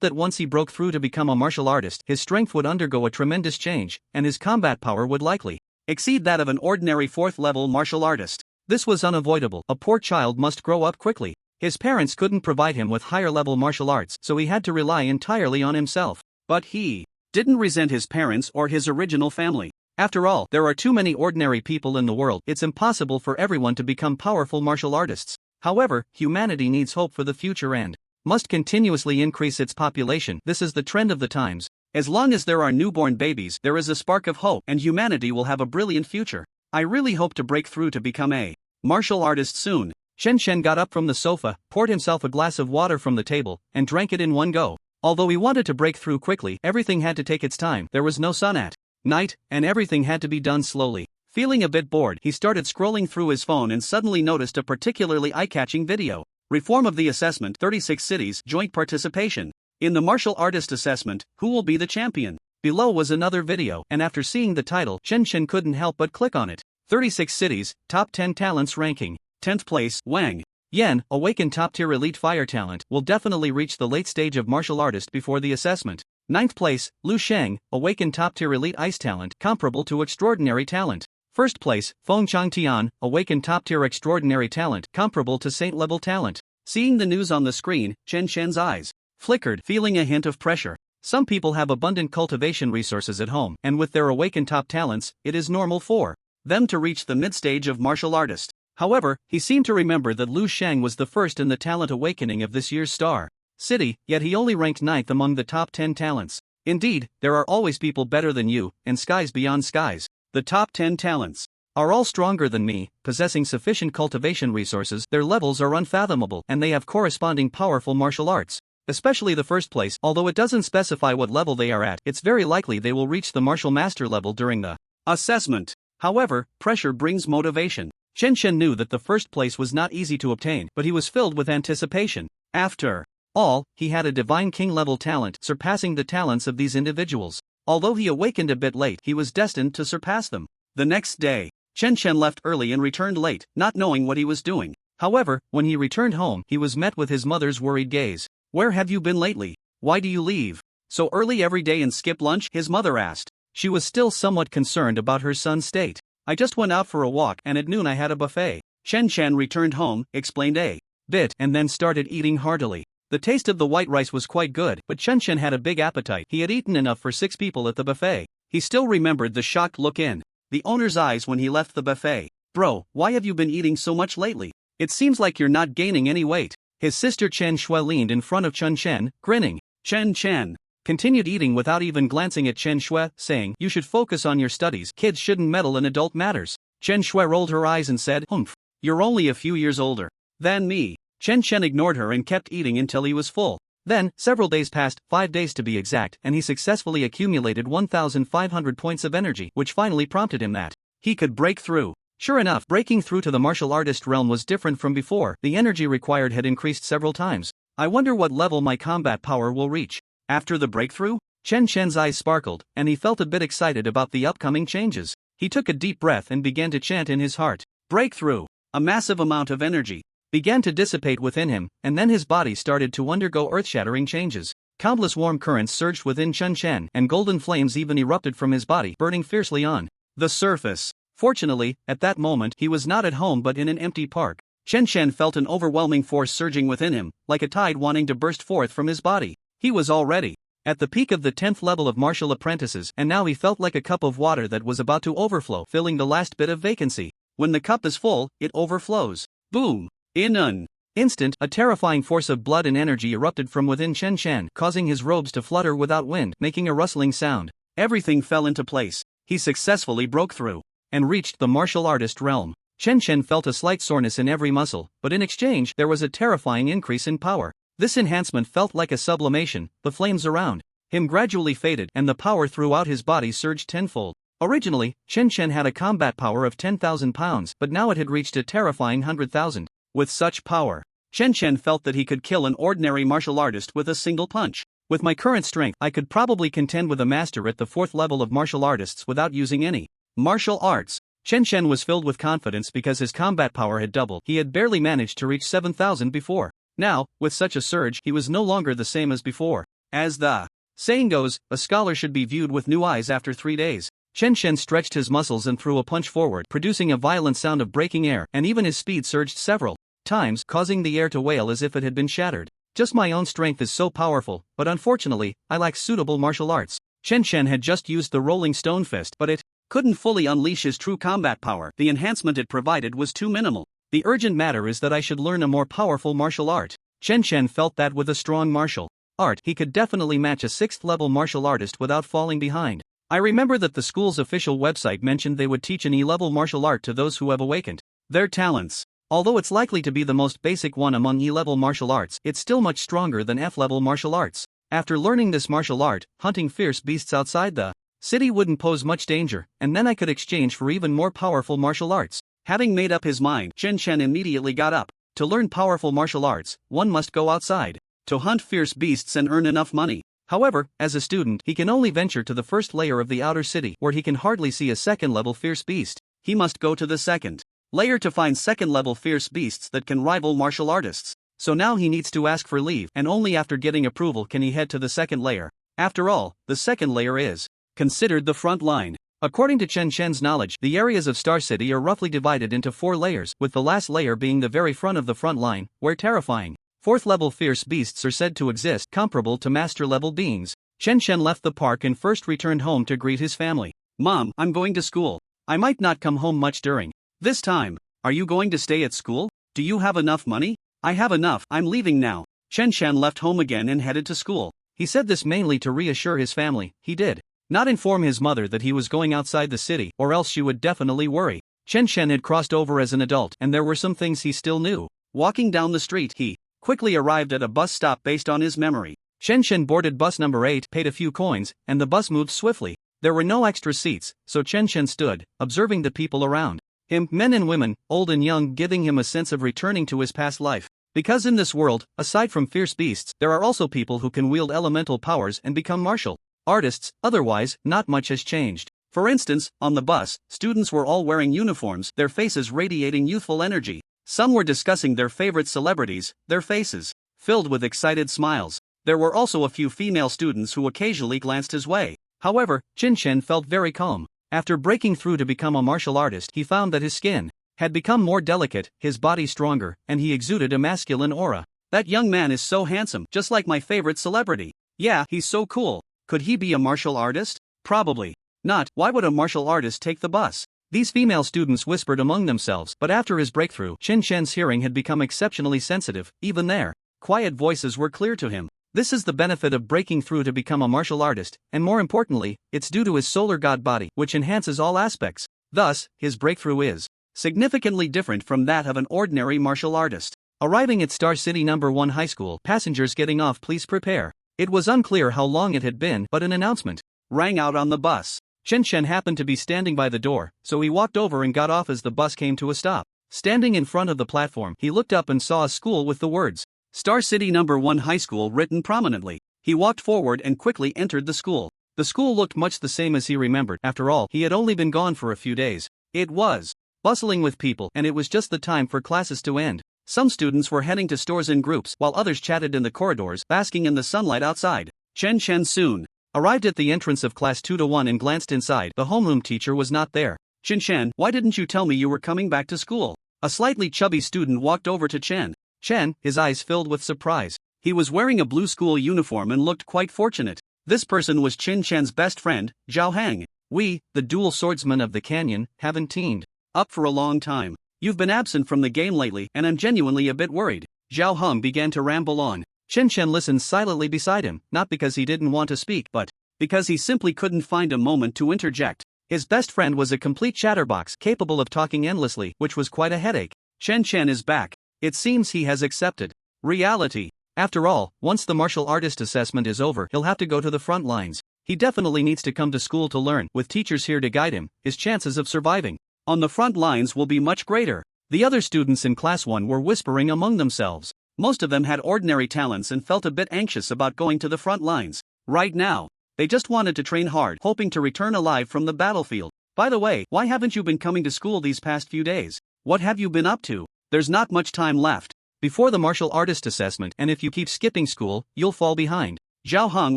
that once he broke through to become a martial artist, his strength would undergo a tremendous change, and his combat power would likely exceed that of an ordinary fourth-level martial artist. This was unavoidable. A poor child must grow up quickly. His parents couldn't provide him with higher-level martial arts, so he had to rely entirely on himself. But he didn't resent his parents or his original family. After all, there are too many ordinary people in the world. It's impossible for everyone to become powerful martial artists. However, humanity needs hope for the future and must continuously increase its population. This is the trend of the times. As long as there are newborn babies, there is a spark of hope, and humanity will have a brilliant future. I really hope to break through to become a martial artist soon. Chen Shen got up from the sofa, poured himself a glass of water from the table, and drank it in one go. Although he wanted to break through quickly, everything had to take its time. There was no sun at night, and everything had to be done slowly. Feeling a bit bored, he started scrolling through his phone and suddenly noticed a particularly eye-catching video. Reform of the assessment, 36 cities, joint participation. In the martial artist assessment, who will be the champion? Below was another video, and after seeing the title, Chen Shen couldn't help but click on it. 36 cities, top 10 talents ranking. 10th place, Wang Yan, awakened top-tier elite fire talent, will definitely reach the late stage of martial artist before the assessment. 9th place, Lu Sheng, awakened top-tier elite ice talent, comparable to extraordinary talent. 1st place, Feng Changtian, awakened top-tier extraordinary talent, comparable to saint-level talent. Seeing the news on the screen, Chen Shen's eyes flickered, feeling a hint of pressure. Some people have abundant cultivation resources at home, and with their awakened top talents, it is normal for them to reach the mid-stage of martial artist. However, he seemed to remember that Lu Sheng was the first in the talent awakening of this year's Star City, yet he only ranked 9th among the top 10 talents. Indeed, there are always people better than you, and skies beyond skies. The top 10 talents are all stronger than me, possessing sufficient cultivation resources. Their levels are unfathomable, and they have corresponding powerful martial arts. Especially the 1st place, although it doesn't specify what level they are at, it's very likely they will reach the martial master level during the assessment. However, pressure brings motivation. Chen Shen knew that the 1st place was not easy to obtain, but he was filled with anticipation. After all, he had a divine king level talent, surpassing the talents of these individuals. Although he awakened a bit late, he was destined to surpass them. The next day, Chen Chen left early and returned late, not knowing what he was doing. However, when he returned home, he was met with his mother's worried gaze. "Where have you been lately? Why do you leave so early every day and skip lunch?" his mother asked. She was still somewhat concerned about her son's state. "I just went out for a walk and at noon I had a buffet." Chen Chen returned home, explained a bit, and then started eating heartily. The taste of the white rice was quite good, but Chen Chen had a big appetite. He had eaten enough for 6 people at the buffet. He still remembered the shocked look in the owner's eyes when he left the buffet. "Bro, why have you been eating so much lately? It seems like you're not gaining any weight." His sister Chen Shui leaned in front of Chen Chen, grinning. Chen Chen continued eating without even glancing at Chen Shui, saying, "You should focus on your studies. Kids shouldn't meddle in adult matters." Chen Shui rolled her eyes and said, "Humph, you're only a few years older than me." Chen Chen ignored her and kept eating until he was full. Then, several days passed, 5 days to be exact, and he successfully accumulated 1,500 points of energy, which finally prompted him that he could break through. Sure enough, breaking through to the martial artist realm was different from before. The energy required had increased several times. "I wonder what level my combat power will reach after the breakthrough?" Chen Chen's eyes sparkled, and he felt a bit excited about the upcoming changes. He took a deep breath and began to chant in his heart. Breakthrough! A massive amount of energy began to dissipate within him, and then his body started to undergo earth-shattering changes. Countless warm currents surged within Chen Chen, and golden flames even erupted from his body, burning fiercely on the surface. Fortunately, at that moment, he was not at home but in an empty park. Chen Chen felt an overwhelming force surging within him, like a tide wanting to burst forth from his body. He was already at the peak of the 10th level of martial apprentices, and now he felt like a cup of water that was about to overflow, filling the last bit of vacancy. When the cup is full, it overflows. Boom! In an instant, a terrifying force of blood and energy erupted from within Chen Chen, causing his robes to flutter without wind, making a rustling sound. Everything fell into place. He successfully broke through and reached the martial artist realm. Chen Chen felt a slight soreness in every muscle, but in exchange, there was a terrifying increase in power. This enhancement felt like a sublimation. The flames around him gradually faded, and the power throughout his body surged tenfold. Originally, Chen Chen had a combat power of 10,000 pounds, but now it had reached a terrifying 100,000. With such power, Chen Chen felt that he could kill an ordinary martial artist with a single punch. "With my current strength, I could probably contend with a master at the 4th level of martial artists without using any martial arts." Chen Chen was filled with confidence because his combat power had doubled. He had barely managed to reach 7,000 before. Now, with such a surge, he was no longer the same as before. As the saying goes, a scholar should be viewed with new eyes after 3 days. Chen Chen stretched his muscles and threw a punch forward, producing a violent sound of breaking air, and even his speed surged several times, causing the air to wail as if it had been shattered. "Just my own strength is so powerful, but unfortunately, I lack suitable martial arts." Chen Chen had just used the Rolling Stone Fist, but it couldn't fully unleash his true combat power. The enhancement it provided was too minimal. "The urgent matter is that I should learn a more powerful martial art." Chen Chen felt that with a strong martial art, he could definitely match a 6th level martial artist without falling behind. "I remember that the school's official website mentioned they would teach an E-level martial art to those who have awakened their talents. Although it's likely to be the most basic one among E-level martial arts, it's still much stronger than F-level martial arts. After learning this martial art, hunting fierce beasts outside the city wouldn't pose much danger, and then I could exchange for even more powerful martial arts." Having made up his mind, Chen Chen immediately got up. To learn powerful martial arts, one must go outside to hunt fierce beasts and earn enough money. However, as a student, he can only venture to the first layer of the outer city, where he can hardly see a second-level fierce beast. He must go to the second layer to find second-level fierce beasts that can rival martial artists. So now he needs to ask for leave, and only after getting approval can he head to the second layer. After all, the second layer is considered the front line. According to Chen Chen's knowledge, the areas of Star City are roughly divided into 4 layers, with the last layer being the very front of the front line, where terrifying 4th-level fierce beasts are said to exist, comparable to master-level beings. Chen Chen left the park and first returned home to greet his family. "Mom, I'm going to school. I might not come home much during this time. Are you going to stay at school? Do you have enough money?" "I have enough, I'm leaving now." Chen Chen left home again and headed to school. He said this mainly to reassure his family. He did not inform his mother that he was going outside the city, or else she would definitely worry. Chen Chen had crossed over as an adult, and there were some things he still knew. Walking down the street, he quickly arrived at a bus stop based on his memory. Chen Chen boarded bus number 8, paid a few coins, and the bus moved swiftly. There were no extra seats, so Chen Chen stood, observing the people around him, men and women, old and young, giving him a sense of returning to his past life. Because in this world, aside from fierce beasts, there are also people who can wield elemental powers and become martial artists. Otherwise, not much has changed. For instance, on the bus, students were all wearing uniforms, their faces radiating youthful energy. Some were discussing their favorite celebrities, their faces filled with excited smiles. There were also a few female students who occasionally glanced his way. However, Chin Chen felt very calm. After breaking through to become a martial artist, he found that his skin had become more delicate, his body stronger, and he exuded a masculine aura. That young man is so handsome, just like my favorite celebrity. Yeah, he's so cool. Could he be a martial artist? Probably not. Why would a martial artist take the bus? These female students whispered among themselves, but after his breakthrough, Chin Chen's hearing had become exceptionally sensitive. Even their quiet voices were clear to him. This is the benefit of breaking through to become a martial artist, and more importantly, it's due to his solar god body, which enhances all aspects. Thus, his breakthrough is significantly different from that of an ordinary martial artist. Arriving at Star City No. 1 High School, passengers getting off, please prepare. It was unclear how long it had been, but an announcement rang out on the bus. Chen Chen happened to be standing by the door, so he walked over and got off as the bus came to a stop. Standing in front of the platform, he looked up and saw a school with the words Star City No. 1 High School written prominently. He walked forward and quickly entered the school. The school looked much the same as he remembered. After all, he had only been gone for a few days. It was bustling with people, and it was just the time for classes to end. Some students were heading to stores in groups, while others chatted in the corridors, basking in the sunlight outside. Chen Chen soon arrived at the entrance of class 2-1 and glanced inside. The homeroom teacher was not there. Chen Chen, why didn't you tell me you were coming back to school? A slightly chubby student walked over to Chen. Chen, his eyes filled with surprise. He was wearing a blue school uniform and looked quite fortunate. This person was Chen Chen's best friend, Zhao Hang. We, the dual swordsmen of the canyon, haven't teamed up for a long time. You've been absent from the game lately, and I'm genuinely a bit worried. Zhao Hung began to ramble on. Chen Chen listened silently beside him, not because he didn't want to speak, but because he simply couldn't find a moment to interject. His best friend was a complete chatterbox, capable of talking endlessly, which was quite a headache. Chen Chen is back. It seems he has accepted reality. After all, once the martial artist assessment is over, he'll have to go to the front lines. He definitely needs to come to school to learn. With teachers here to guide him, his chances of surviving on the front lines will be much greater. The other students in class 1 were whispering among themselves. Most of them had ordinary talents and felt a bit anxious about going to the front lines. Right now, they just wanted to train hard, hoping to return alive from the battlefield. By the way, why haven't you been coming to school these past few days? What have you been up to? There's not much time left before the martial artist assessment, and if you keep skipping school, you'll fall behind. Zhao Hung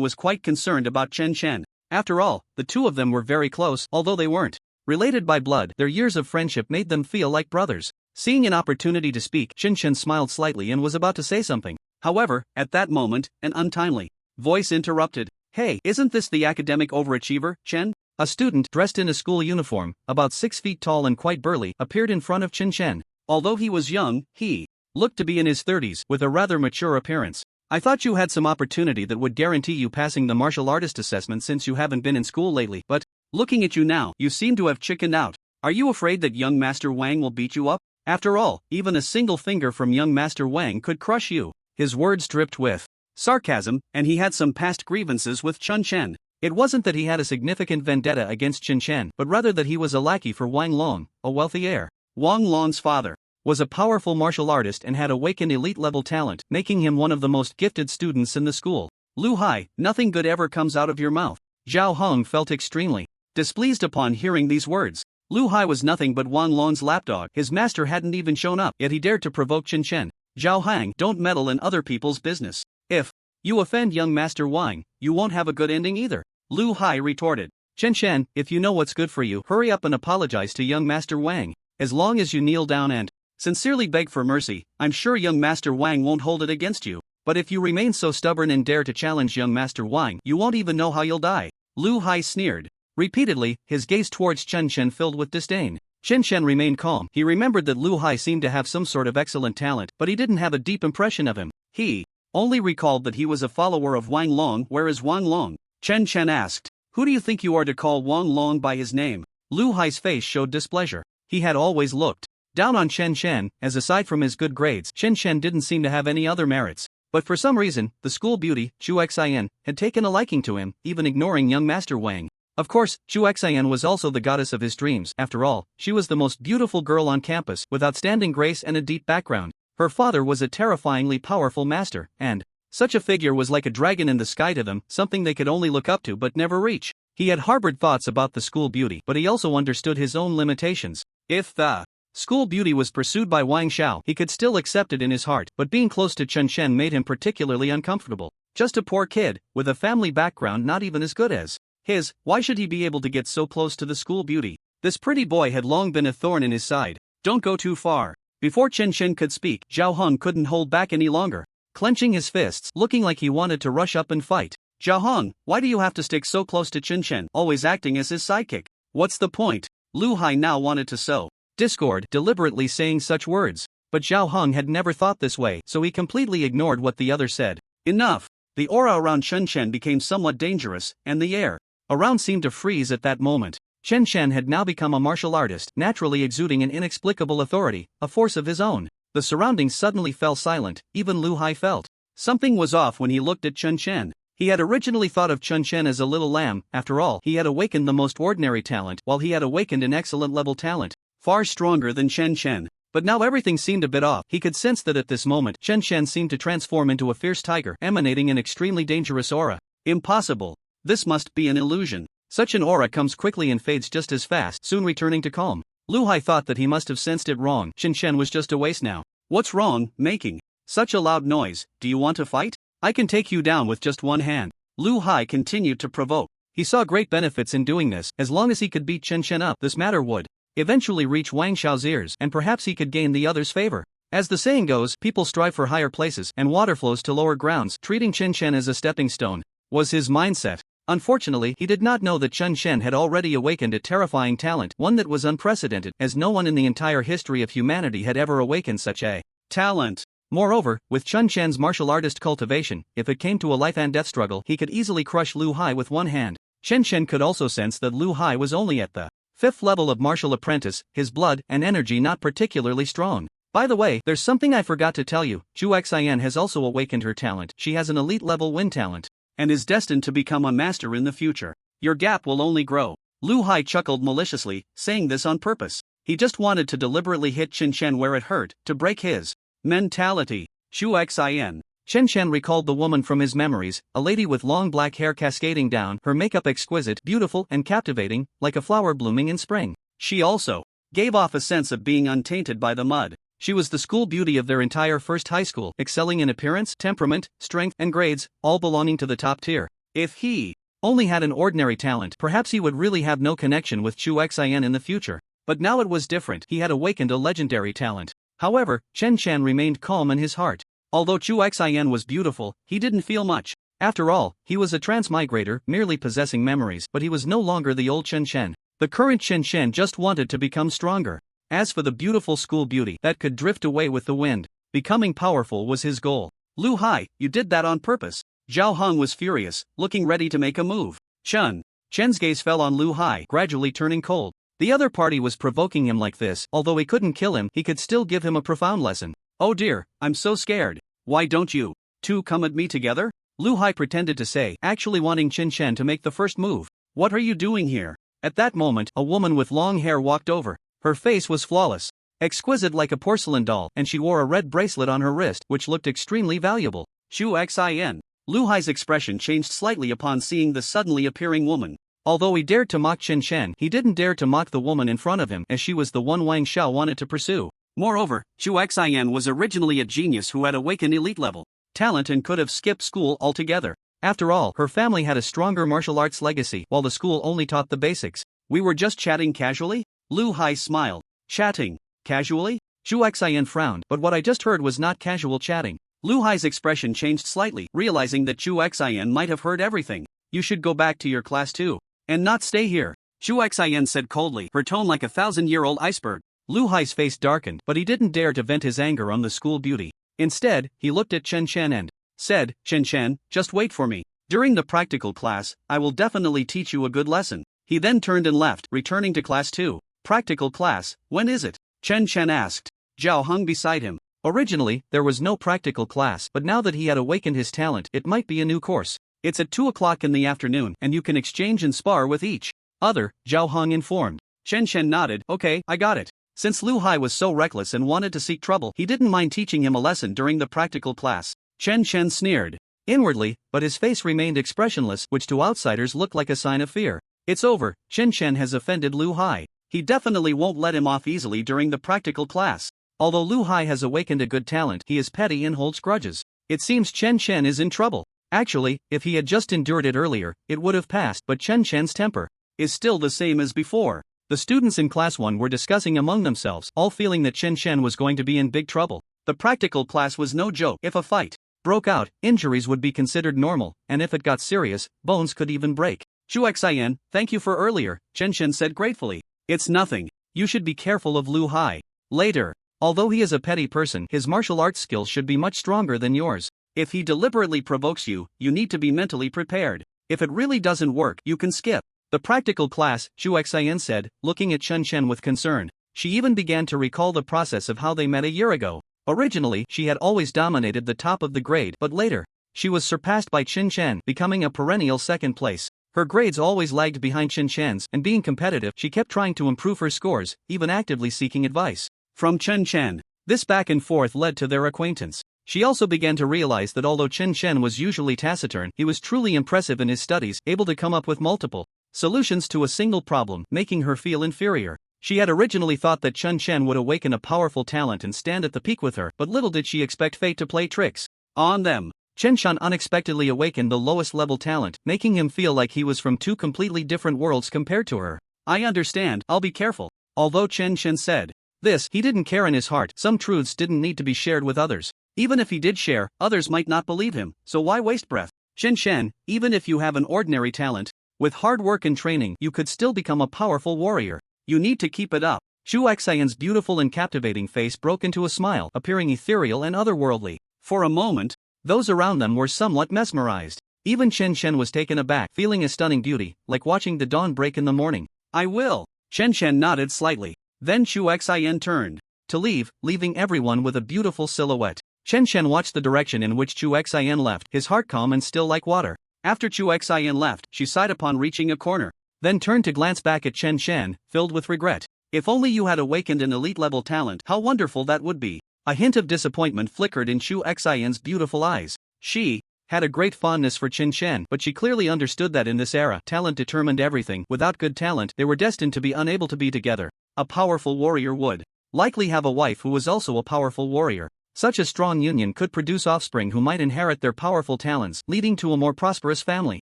was quite concerned about Chen Chen. After all, the two of them were very close, although they weren't related by blood. Their years of friendship made them feel like brothers. Seeing an opportunity to speak, Chen Chen smiled slightly and was about to say something. However, at that moment, an untimely voice interrupted. Hey, isn't this the academic overachiever, Chen? A student dressed in a school uniform, about 6 feet tall and quite burly, appeared in front of Chen Chen. Although he was young, he looked to be in his 30s, with a rather mature appearance. I thought you had some opportunity that would guarantee you passing the martial artist assessment since you haven't been in school lately, but looking at you now, you seem to have chickened out. Are you afraid that young Master Wang will beat you up? After all, even a single finger from young Master Wang could crush you. His words dripped with sarcasm, and he had some past grievances with Chen Chen. It wasn't that he had a significant vendetta against Chen Chen, but rather that he was a lackey for Wang Long, a wealthy heir. Wang Long's father was a powerful martial artist and had awakened elite-level talent, making him one of the most gifted students in the school. Lu Hai, nothing good ever comes out of your mouth. Zhao Hung felt extremely displeased upon hearing these words. Lu Hai was nothing but Wang Long's lapdog. His master hadn't even shown up, yet he dared to provoke Chen Chen. Zhao Hang, don't meddle in other people's business. If you offend young Master Wang, you won't have a good ending either. Lu Hai retorted. Chen Chen, if you know what's good for you, hurry up and apologize to young Master Wang. As long as you kneel down and sincerely beg for mercy, I'm sure young Master Wang won't hold it against you. But if you remain so stubborn and dare to challenge young Master Wang, you won't even know how you'll die. Lu Hai sneered repeatedly, his gaze towards Chen Chen filled with disdain. Chen Chen remained calm. He remembered that Lu Hai seemed to have some sort of excellent talent, but he didn't have a deep impression of him. He only recalled that he was a follower of Wang Long. Where is Wang Long? Chen Chen asked. Who do you think you are to call Wang Long by his name? Lu Hai's face showed displeasure. He had always looked down on Chen Chen, as aside from his good grades, Chen Chen didn't seem to have any other merits. But for some reason, the school beauty, Chu Xian, had taken a liking to him, even ignoring young Master Wang. Of course, Chu Xian was also the goddess of his dreams. After all, she was the most beautiful girl on campus, with outstanding grace and a deep background. Her father was a terrifyingly powerful master, and Such a figure was like a dragon in the sky to them, something they could only look up to but never reach. He had harbored thoughts about the school beauty, but he also understood his own limitations. If the school beauty was pursued by Wang Xiao, he could still accept it in his heart, but being close to Chen Shen made him particularly uncomfortable. Just a poor kid, with a family background not even as good as his, why should he be able to get so close to the school beauty? This pretty boy had long been a thorn in his side. Don't go too far. Before Chen Shen could speak, Zhao Hong couldn't hold back any longer, clenching his fists, looking like he wanted to rush up and fight. Zhao Hong, why do you have to stick so close to Chen Shen, always acting as his sidekick? What's the point? Lu Hai now wanted to sow discord, deliberately saying such words. But Zhao Hong had never thought this way, so he completely ignored what the other said. Enough. The aura around Chen Shen became somewhat dangerous, and the air around seemed to freeze at that moment. Chen Shen had now become a martial artist, naturally exuding an inexplicable authority, a force of his own. The surroundings suddenly fell silent, even Lu Hai felt something was off when he looked at Chen Shen. He had originally thought of Chen Shen as a little lamb. After all, he had awakened the most ordinary talent, while he had awakened an excellent level talent, far stronger than Chen Shen. But now everything seemed a bit off. He could sense that at this moment, Chen Shen seemed to transform into a fierce tiger, emanating an extremely dangerous aura. Impossible. This must be an illusion. Such an aura comes quickly and fades just as fast, soon returning to calm. Lu Hai thought that he must have sensed it wrong. Chen Shen was just a waste now. What's wrong, making such a loud noise? Do you want to fight? I can take you down with just one hand. Lu Hai continued to provoke. He saw great benefits in doing this. As long as he could beat Chen Shen up, this matter would eventually reach Wang Xiao's ears, and perhaps he could gain the other's favor. As the saying goes, people strive for higher places, and water flows to lower grounds. Treating Chen Shen as a stepping stone was his mindset. Unfortunately, he did not know that Chen Shen had already awakened a terrifying talent, one that was unprecedented, as no one in the entire history of humanity had ever awakened such a talent. Moreover, with Chen Shen's martial artist cultivation, if it came to a life and death struggle, he could easily crush Lu Hai with one hand. Chen Shen could also sense that Lu Hai was only at the 5th level of martial apprentice, his blood and energy not particularly strong. By the way, there's something I forgot to tell you. Zhu Xian has also awakened her talent. She has an elite level wind talent, and is destined to become a master in the future. Your gap will only grow. Lu Hai chuckled maliciously, saying this on purpose. He just wanted to deliberately hit Chen Shen where it hurt, to break his mentality. Zhu Xian. Chen Shen recalled the woman from his memories, a lady with long black hair cascading down, her makeup exquisite, beautiful, and captivating, like a flower blooming in spring. She also gave off a sense of being untainted by the mud. She was the school beauty of their entire first high school, excelling in appearance, temperament, strength, and grades, all belonging to the top tier. If he only had an ordinary talent, perhaps he would really have no connection with Zhu Xian in the future. But now it was different. He had awakened a legendary talent. However, Chen Shen remained calm in his heart. Although Zhu Xian was beautiful, he didn't feel much. After all, he was a transmigrator, merely possessing memories, but he was no longer the old Chen Shen. The current Chen Shen just wanted to become stronger. As for the beautiful school beauty that could drift away with the wind, becoming powerful was his goal. Lu Hai, you did that on purpose. Zhao Hong was furious, looking ready to make a move. Chen's gaze fell on Lu Hai, gradually turning cold. The other party was provoking him like this. Although he couldn't kill him, he could still give him a profound lesson. Oh dear, I'm so scared. Why don't you two come at me together? Lu Hai pretended to say, actually wanting Chen Shen to make the first move. What are you doing here? At that moment, a woman with long hair walked over. Her face was flawless, exquisite like a porcelain doll, and she wore a red bracelet on her wrist, which looked extremely valuable. Zhu Xian. Lu Hai's expression changed slightly upon seeing the suddenly appearing woman. Although he dared to mock Chen Shen, he didn't dare to mock the woman in front of him, as she was the one Wang Xiao wanted to pursue. Moreover, Zhu Xian was originally a genius who had awakened elite level talent and could have skipped school altogether. After all, her family had a stronger martial arts legacy, while the school only taught the basics. We were just chatting casually? Lu Hai smiled. Chatting casually? Zhu Xian frowned, but what I just heard was not casual chatting. Lu Hai's expression changed slightly, realizing that Zhu Xian might have heard everything. You should go back to your class too, and not stay here, Zhu Xian said coldly, her tone like a 1,000-year-old iceberg. Lu Hai's face darkened, but he didn't dare to vent his anger on the school beauty. Instead, he looked at Chen Shen and said, Chen Shen, just wait for me. During the practical class, I will definitely teach you a good lesson. He then turned and left, returning to class 2. Practical class, when is it? Chen Shen asked. Zhao hung beside him. Originally, there was no practical class, but now that he had awakened his talent, it might be a new course. It's at 2 o'clock in the afternoon, and you can exchange and spar with each other, Zhao Hong informed. Chen Shen nodded, okay, I got it. Since Lu Hai was so reckless and wanted to seek trouble, he didn't mind teaching him a lesson during the practical class. Chen Shen sneered. inwardly, but his face remained expressionless, which to outsiders looked like a sign of fear. It's over, Chen Chen has offended Lu Hai. He definitely won't let him off easily during the practical class. Although Lu Hai has awakened a good talent, he is petty and holds grudges. It seems Chen Chen is in trouble. Actually, if he had just endured it earlier, it would have passed, but Chen Chen's temper is still the same as before. The students in Class 1 were discussing among themselves, all feeling that Chen Chen was going to be in big trouble. The practical class was no joke. If a fight broke out, injuries would be considered normal, and if it got serious, bones could even break. Chu Xian, thank you for earlier, Chen Chen said gratefully. It's nothing. You should be careful of Lu Hai. Later. Although he is a petty person, his martial arts skills should be much stronger than yours. If he deliberately provokes you, you need to be mentally prepared. If it really doesn't work, you can skip the practical class, Chu Xian said, looking at Chen Chen with concern. She even began to recall the process of how they met a year ago. Originally, she had always dominated the top of the grade, but later, she was surpassed by Chen Chen, becoming a perennial second place. Her grades always lagged behind Chen Chen's, and being competitive, she kept trying to improve her scores, even actively seeking advice from Chen Chen. This back and forth led to their acquaintance. She also began to realize that although Chen Chen was usually taciturn, he was truly impressive in his studies, able to come up with multiple solutions to a single problem, making her feel inferior. She had originally thought that Chen Chen would awaken a powerful talent and stand at the peak with her, but little did she expect fate to play tricks on them. Chen Chen unexpectedly awakened the lowest level talent, making him feel like he was from two completely different worlds compared to her. I understand, I'll be careful. Although Chen Chen said this, he didn't care in his heart. Some truths didn't need to be shared with others. Even if he did share, others might not believe him, so why waste breath? Chen Chen, even if you have an ordinary talent, with hard work and training, you could still become a powerful warrior. You need to keep it up. Chu Xian's beautiful and captivating face broke into a smile, appearing ethereal and otherworldly. For a moment, those around them were somewhat mesmerized. Even Chen Chen was taken aback, feeling a stunning beauty, like watching the dawn break in the morning. I will. Chen Chen nodded slightly. Then Chu Xian turned to leave, leaving everyone with a beautiful silhouette. Chen Chen watched the direction in which Chu Xian left, his heart calm and still like water. After Chu Xian left, she sighed upon reaching a corner, then turned to glance back at Chen Chen, filled with regret. If only you had awakened an elite-level talent, how wonderful that would be. A hint of disappointment flickered in Chu Xian's beautiful eyes. She had a great fondness for Chen Chen, but she clearly understood that in this era, talent determined everything. Without good talent, they were destined to be unable to be together. A powerful warrior would likely have a wife who was also a powerful warrior. Such a strong union could produce offspring who might inherit their powerful talents, leading to a more prosperous family.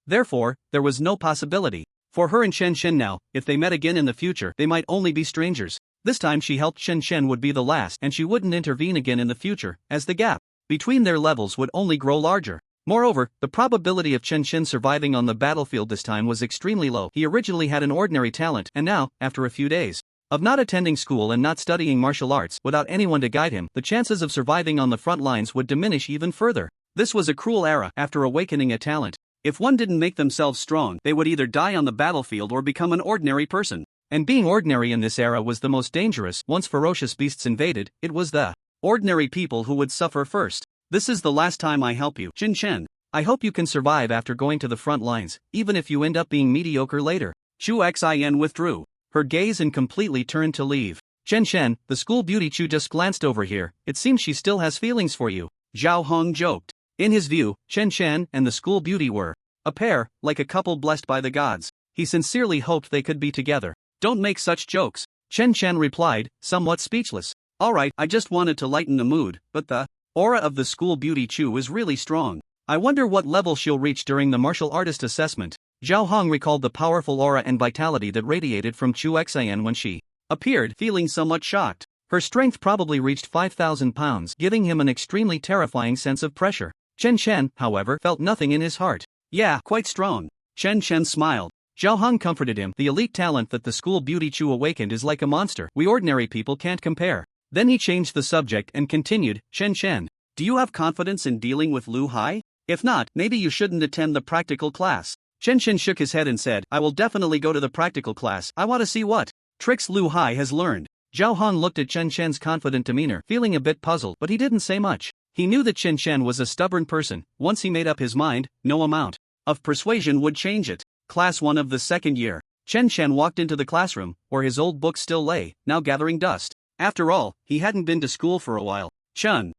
Therefore, there was no possibility for her and Chen Chen now. If they met again in the future, they might only be strangers. This time she hoped Chen Chen would be the last and she wouldn't intervene again in the future, as the gap between their levels would only grow larger. Moreover, the probability of Chen Chen surviving on the battlefield this time was extremely low. He originally had an ordinary talent, and now, after a few days of not attending school and not studying martial arts, without anyone to guide him, the chances of surviving on the front lines would diminish even further. This was a cruel era. After awakening a talent, if one didn't make themselves strong, they would either die on the battlefield or become an ordinary person. And being ordinary in this era was the most dangerous. Once ferocious beasts invaded, it was the ordinary people who would suffer first. This is the last time I help you, Chen Chen. I hope you can survive after going to the front lines, even if you end up being mediocre later. Chu Xian withdrew her gaze and completely turned to leave. Chen Chen, the school beauty Chu just glanced over here. It seems she still has feelings for you, Zhao Hong joked. In his view, Chen Chen and the school beauty were a pair, like a couple blessed by the gods. He sincerely hoped they could be together. Don't make such jokes, Chen Chen replied, somewhat speechless. Alright, I just wanted to lighten the mood, but the aura of the school beauty Chu is really strong. I wonder what level she'll reach during the martial artist assessment. Zhao Hong recalled the powerful aura and vitality that radiated from Chu Xian when she appeared, feeling somewhat shocked. Her strength probably reached 5,000 pounds, giving him an extremely terrifying sense of pressure. Chen Chen, however, felt nothing in his heart. Yeah, quite strong. Chen Chen smiled. Zhao Hong comforted him. The elite talent that the school beauty Chu awakened is like a monster. We ordinary people can't compare. Then he changed the subject and continued, Chen Chen, do you have confidence in dealing with Lu Hai? If not, maybe you shouldn't attend the practical class. Chen Chen shook his head and said, I will definitely go to the practical class. I want to see what tricks Lu Hai has learned. Zhao Hong looked at Chen Chen's confident demeanor, feeling a bit puzzled, but he didn't say much. He knew that Chen Chen was a stubborn person. Once he made up his mind, no amount of persuasion would change it. Class 1 of the second year. Chen Chen walked into the classroom, where his old books still lay, now gathering dust. After all, he hadn't been to school for a while. Chen,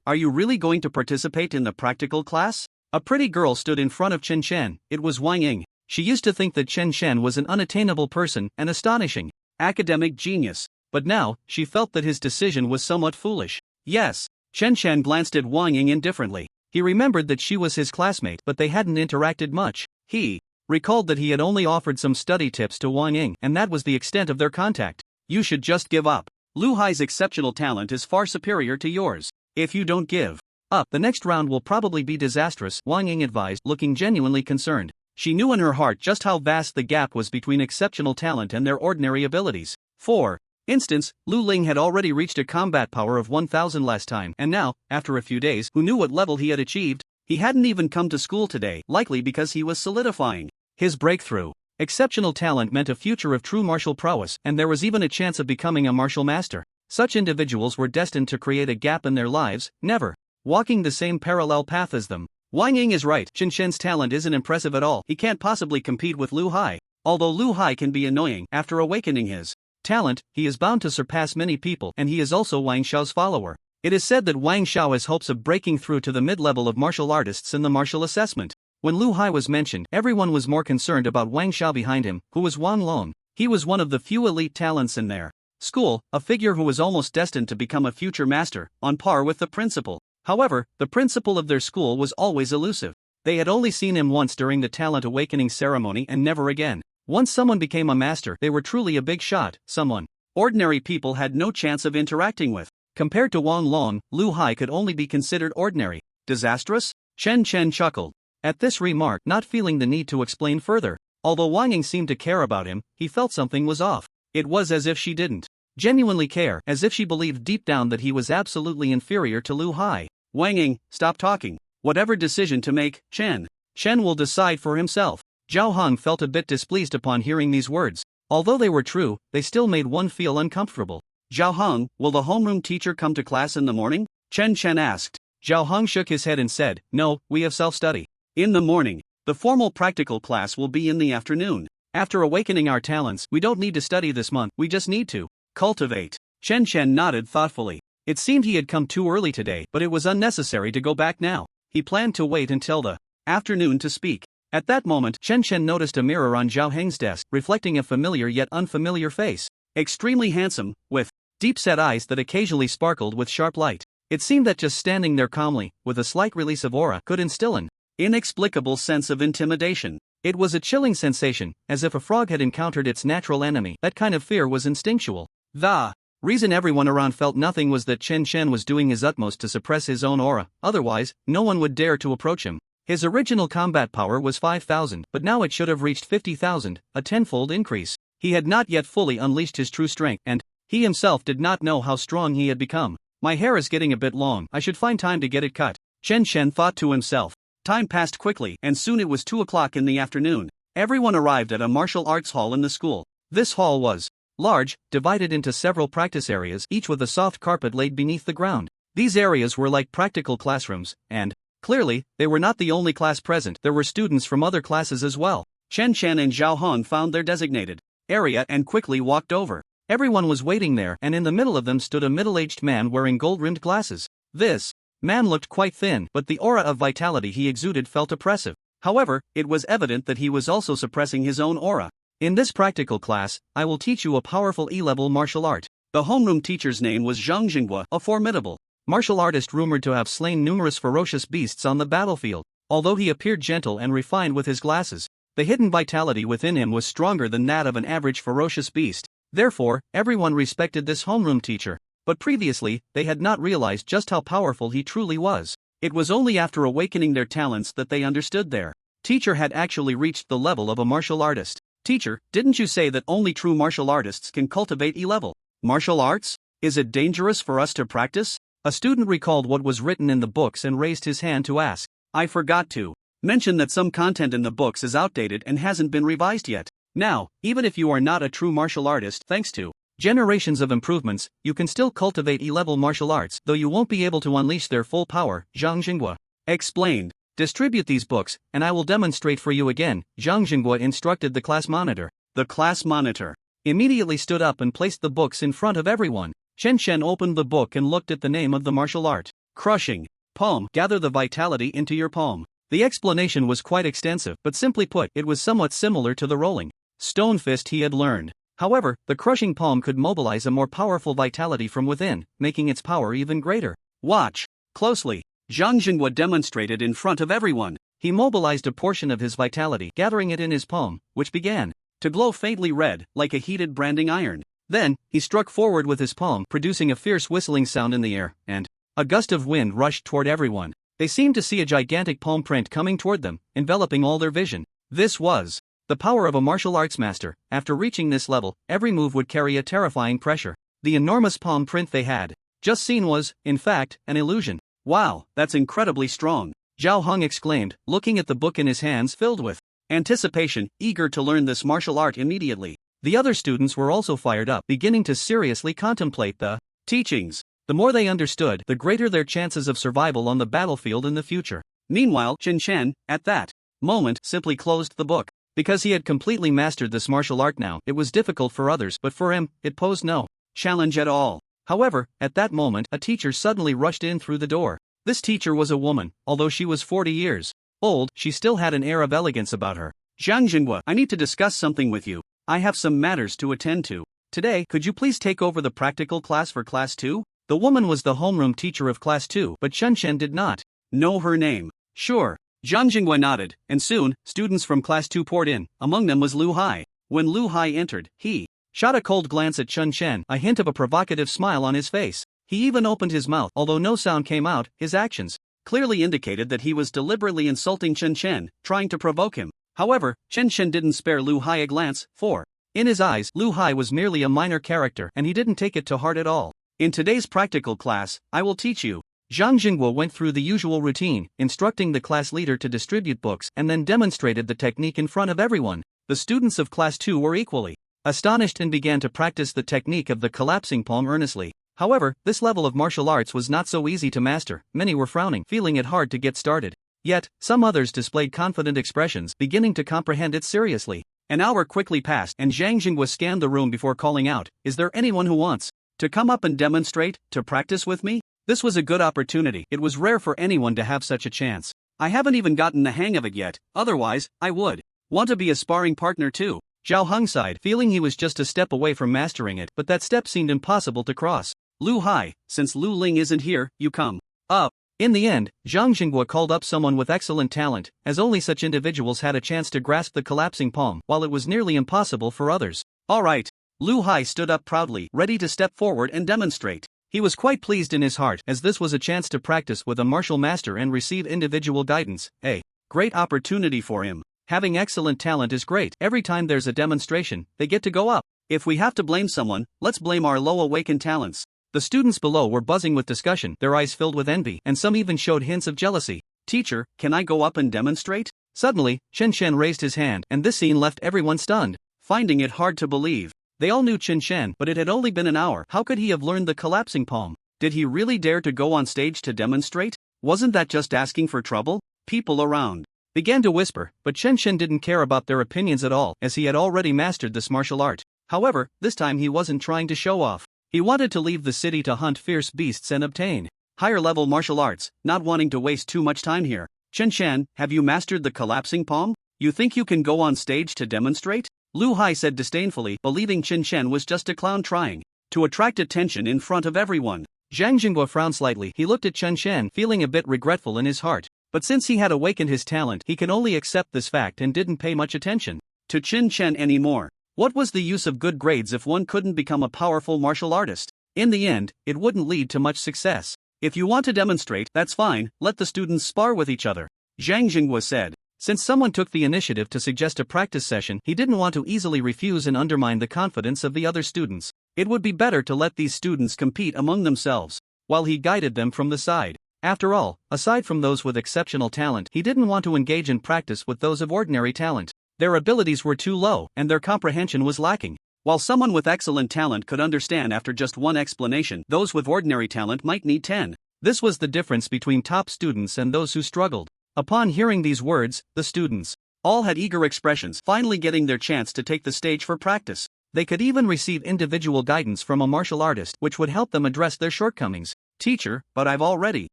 are you really going to participate in the practical class? A pretty girl stood in front of Chen Chen. It was Wang Ying. She used to think that Chen Chen was an unattainable person, an astonishing academic genius. But now, she felt that his decision was somewhat foolish. Yes. Chen Chen glanced at Wang Ying indifferently. He remembered that she was his classmate, but they hadn't interacted much. He recalled that he had only offered some study tips to Wang Ying, and that was the extent of their contact. You should just give up. Lu Hai's exceptional talent is far superior to yours. If you don't give up, the next round will probably be disastrous, Wang Ying advised, looking genuinely concerned. She knew in her heart just how vast the gap was between exceptional talent and their ordinary abilities. For instance, Lu Ling had already reached a combat power of 1000 last time, and now, after a few days, who knew what level he had achieved? He hadn't even come to school today, likely because he was solidifying his breakthrough. Exceptional talent meant a future of true martial prowess, and there was even a chance of becoming a martial master. Such individuals were destined to create a gap in their lives, never walking the same parallel path as them. Wang Ying is right. Chen Chen's talent isn't impressive at all. He can't possibly compete with Lu Hai. Although Lu Hai can be annoying, after awakening his talent, he is bound to surpass many people, and he is also Wang Xiao's follower. It is said that Wang Xiao has hopes of breaking through to the mid-level of martial artists in the martial assessment. When Lu Hai was mentioned, everyone was more concerned about Wang Xiao behind him, who was Wan Long. He was one of the few elite talents in their school, a figure who was almost destined to become a future master, on par with the principal. However, the principal of their school was always elusive. They had only seen him once during the talent awakening ceremony and never again. Once someone became a master, they were truly a big shot, someone ordinary people had no chance of interacting with. Compared to Wan Long, Lu Hai could only be considered ordinary. Disastrous? Chen Chen chuckled at this remark, not feeling the need to explain further. Although Wang Ying seemed to care about him, he felt something was off. It was as if she didn't genuinely care, as if she believed deep down that he was absolutely inferior to Lu Hai. Wang Ying, stop talking. Whatever decision to make, Chen will decide for himself. Zhao Hong felt a bit displeased upon hearing these words. Although they were true, they still made one feel uncomfortable. Zhao Hong, will the homeroom teacher come to class in the morning? Chen asked. Zhao Hong shook his head and said, no, we have self-study. In the morning. The formal practical class will be in the afternoon. After awakening our talents, we don't need to study this month, we just need to cultivate. Chen nodded thoughtfully. It seemed he had come too early today, but it was unnecessary to go back now. He planned to wait until the afternoon to speak. At that moment, Chen noticed a mirror on Zhao Heng's desk, reflecting a familiar yet unfamiliar face. Extremely handsome, with deep-set eyes that occasionally sparkled with sharp light. It seemed that just standing there calmly, with a slight release of aura, could instill an inexplicable sense of intimidation. It was a chilling sensation, as if a frog had encountered its natural enemy. That kind of fear was instinctual. The reason everyone around felt nothing was that Chen was doing his utmost to suppress his own aura, otherwise, no one would dare to approach him. His original combat power was 5,000, but now it should have reached 50,000, a tenfold increase. He had not yet fully unleashed his true strength, and he himself did not know how strong he had become. My hair is getting a bit long, I should find time to get it cut. Chen thought to himself. Time passed quickly, and soon it was 2 o'clock in the afternoon. Everyone arrived at a martial arts hall in the school. This hall was large, divided into several practice areas, each with a soft carpet laid beneath the ground. These areas were like practical classrooms, and clearly, they were not the only class present. There were students from other classes as well. Chen and Zhao Hong found their designated area and quickly walked over. Everyone was waiting there, and in the middle of them stood a middle-aged man wearing gold-rimmed glasses. This man looked quite thin, but the aura of vitality he exuded felt oppressive. However, it was evident that he was also suppressing his own aura. In this practical class, I will teach you a powerful E-level martial art. The homeroom teacher's name was Zhang Jinghua, a formidable martial artist rumored to have slain numerous ferocious beasts on the battlefield. Although he appeared gentle and refined with his glasses, the hidden vitality within him was stronger than that of an average ferocious beast. Therefore, everyone respected this homeroom teacher. But previously, they had not realized just how powerful he truly was. It was only after awakening their talents that they understood their teacher had actually reached the level of a martial artist. Teacher, didn't you say that only true martial artists can cultivate E-level martial arts? Is it dangerous for us to practice? A student recalled what was written in the books and raised his hand to ask. I forgot to mention that some content in the books is outdated and hasn't been revised yet. Now, even if you are not a true martial artist, thanks to generations of improvements, you can still cultivate E-level martial arts, though you won't be able to unleash their full power, Zhang Jinghua explained. Distribute these books, and I will demonstrate for you again, Zhang Jinghua instructed the class monitor. The class monitor immediately stood up and placed the books in front of everyone. Chen opened the book and looked at the name of the martial art. Crushing palm. Gather the vitality into your palm. The explanation was quite extensive, but simply put, it was somewhat similar to the rolling stone fist he had learned. However, the crushing palm could mobilize a more powerful vitality from within, making its power even greater. Watch closely. Zhang Jinghua demonstrated in front of everyone. He mobilized a portion of his vitality, gathering it in his palm, which began to glow faintly red, like a heated branding iron. Then, he struck forward with his palm, producing a fierce whistling sound in the air, and a gust of wind rushed toward everyone. They seemed to see a gigantic palm print coming toward them, enveloping all their vision. This was the power of a martial arts master. After reaching this level, every move would carry a terrifying pressure. The enormous palm print they had just seen was, in fact, an illusion. Wow, that's incredibly strong, Zhao Heng exclaimed, looking at the book in his hands filled with anticipation, eager to learn this martial art immediately. The other students were also fired up, beginning to seriously contemplate the teachings. The more they understood, the greater their chances of survival on the battlefield in the future. Meanwhile, Qin Shen, at that moment, simply closed the book. Because he had completely mastered this martial art now, it was difficult for others, but for him, it posed no challenge at all. However, at that moment, a teacher suddenly rushed in through the door. This teacher was a woman. Although she was 40 years old, she still had an air of elegance about her. Zhang Jinghua, I need to discuss something with you. I have some matters to attend to. Today, could you please take over the practical class for Class 2? The woman was the homeroom teacher of Class 2, but Chen Shen did not know her name. Sure. Zhang Jinghua nodded, and soon, students from Class 2 poured in. Among them was Lu Hai. When Lu Hai entered, he shot a cold glance at Chen Shen, a hint of a provocative smile on his face. He even opened his mouth, although no sound came out. His actions clearly indicated that he was deliberately insulting Chen Shen, trying to provoke him. However, Chen Shen didn't spare Lu Hai a glance, for in his eyes, Lu Hai was merely a minor character, and he didn't take it to heart at all. In today's practical class, I will teach you. Zhang Jinghua went through the usual routine, instructing the class leader to distribute books, and then demonstrated the technique in front of everyone. The students of Class 2 were equally astonished and began to practice the technique of the collapsing palm earnestly. However, this level of martial arts was not so easy to master. Many were frowning, feeling it hard to get started. Yet, some others displayed confident expressions, beginning to comprehend it seriously. An hour quickly passed, and Zhang Jinghua scanned the room before calling out, "Is there anyone who wants to come up and demonstrate, to practice with me?" This was a good opportunity. It was rare for anyone to have such a chance. I haven't even gotten the hang of it yet, otherwise, I would want to be a sparring partner too. Zhao Heng sighed, feeling he was just a step away from mastering it, but that step seemed impossible to cross. Lu Hai, since Lu Ling isn't here, you come up. In the end, Zhang Jinghua called up someone with excellent talent, as only such individuals had a chance to grasp the collapsing palm, while it was nearly impossible for others. Alright. Lu Hai stood up proudly, ready to step forward and demonstrate. He was quite pleased in his heart, as this was a chance to practice with a martial master and receive individual guidance. A great opportunity for him. Having excellent talent is great. Every time there's a demonstration, they get to go up. If we have to blame someone, let's blame our low awakened talents. The students below were buzzing with discussion, their eyes filled with envy, and some even showed hints of jealousy. Teacher, can I go up and demonstrate? Suddenly, Chen Shen raised his hand, and this scene left everyone stunned, finding it hard to believe. They all knew Chen Shen, but it had only been an hour. How could he have learned the collapsing palm? Did he really dare to go on stage to demonstrate? Wasn't that just asking for trouble? People around began to whisper, but Chen Shen didn't care about their opinions at all, as he had already mastered this martial art. However, this time he wasn't trying to show off. He wanted to leave the city to hunt fierce beasts and obtain higher-level martial arts, not wanting to waste too much time here. Chen Shen, have you mastered the collapsing palm? You think you can go on stage to demonstrate? Lu Hai said disdainfully, believing Chen Shen was just a clown trying to attract attention in front of everyone. Zhang Jinghua frowned slightly. He looked at Chen Shen, feeling a bit regretful in his heart. But since he had awakened his talent, he could only accept this fact and didn't pay much attention to Chen Shen anymore. What was the use of good grades if one couldn't become a powerful martial artist? In the end, it wouldn't lead to much success. If you want to demonstrate, that's fine, let the students spar with each other, Zhang Jinghua said. Since someone took the initiative to suggest a practice session, he didn't want to easily refuse and undermine the confidence of the other students. It would be better to let these students compete among themselves, while he guided them from the side. After all, aside from those with exceptional talent, he didn't want to engage in practice with those of ordinary talent. Their abilities were too low, and their comprehension was lacking. While someone with excellent talent could understand after just one explanation, those with ordinary talent might need 10. This was the difference between top students and those who struggled. Upon hearing these words, the students all had eager expressions, finally getting their chance to take the stage for practice. They could even receive individual guidance from a martial artist, which would help them address their shortcomings. Teacher, but I've already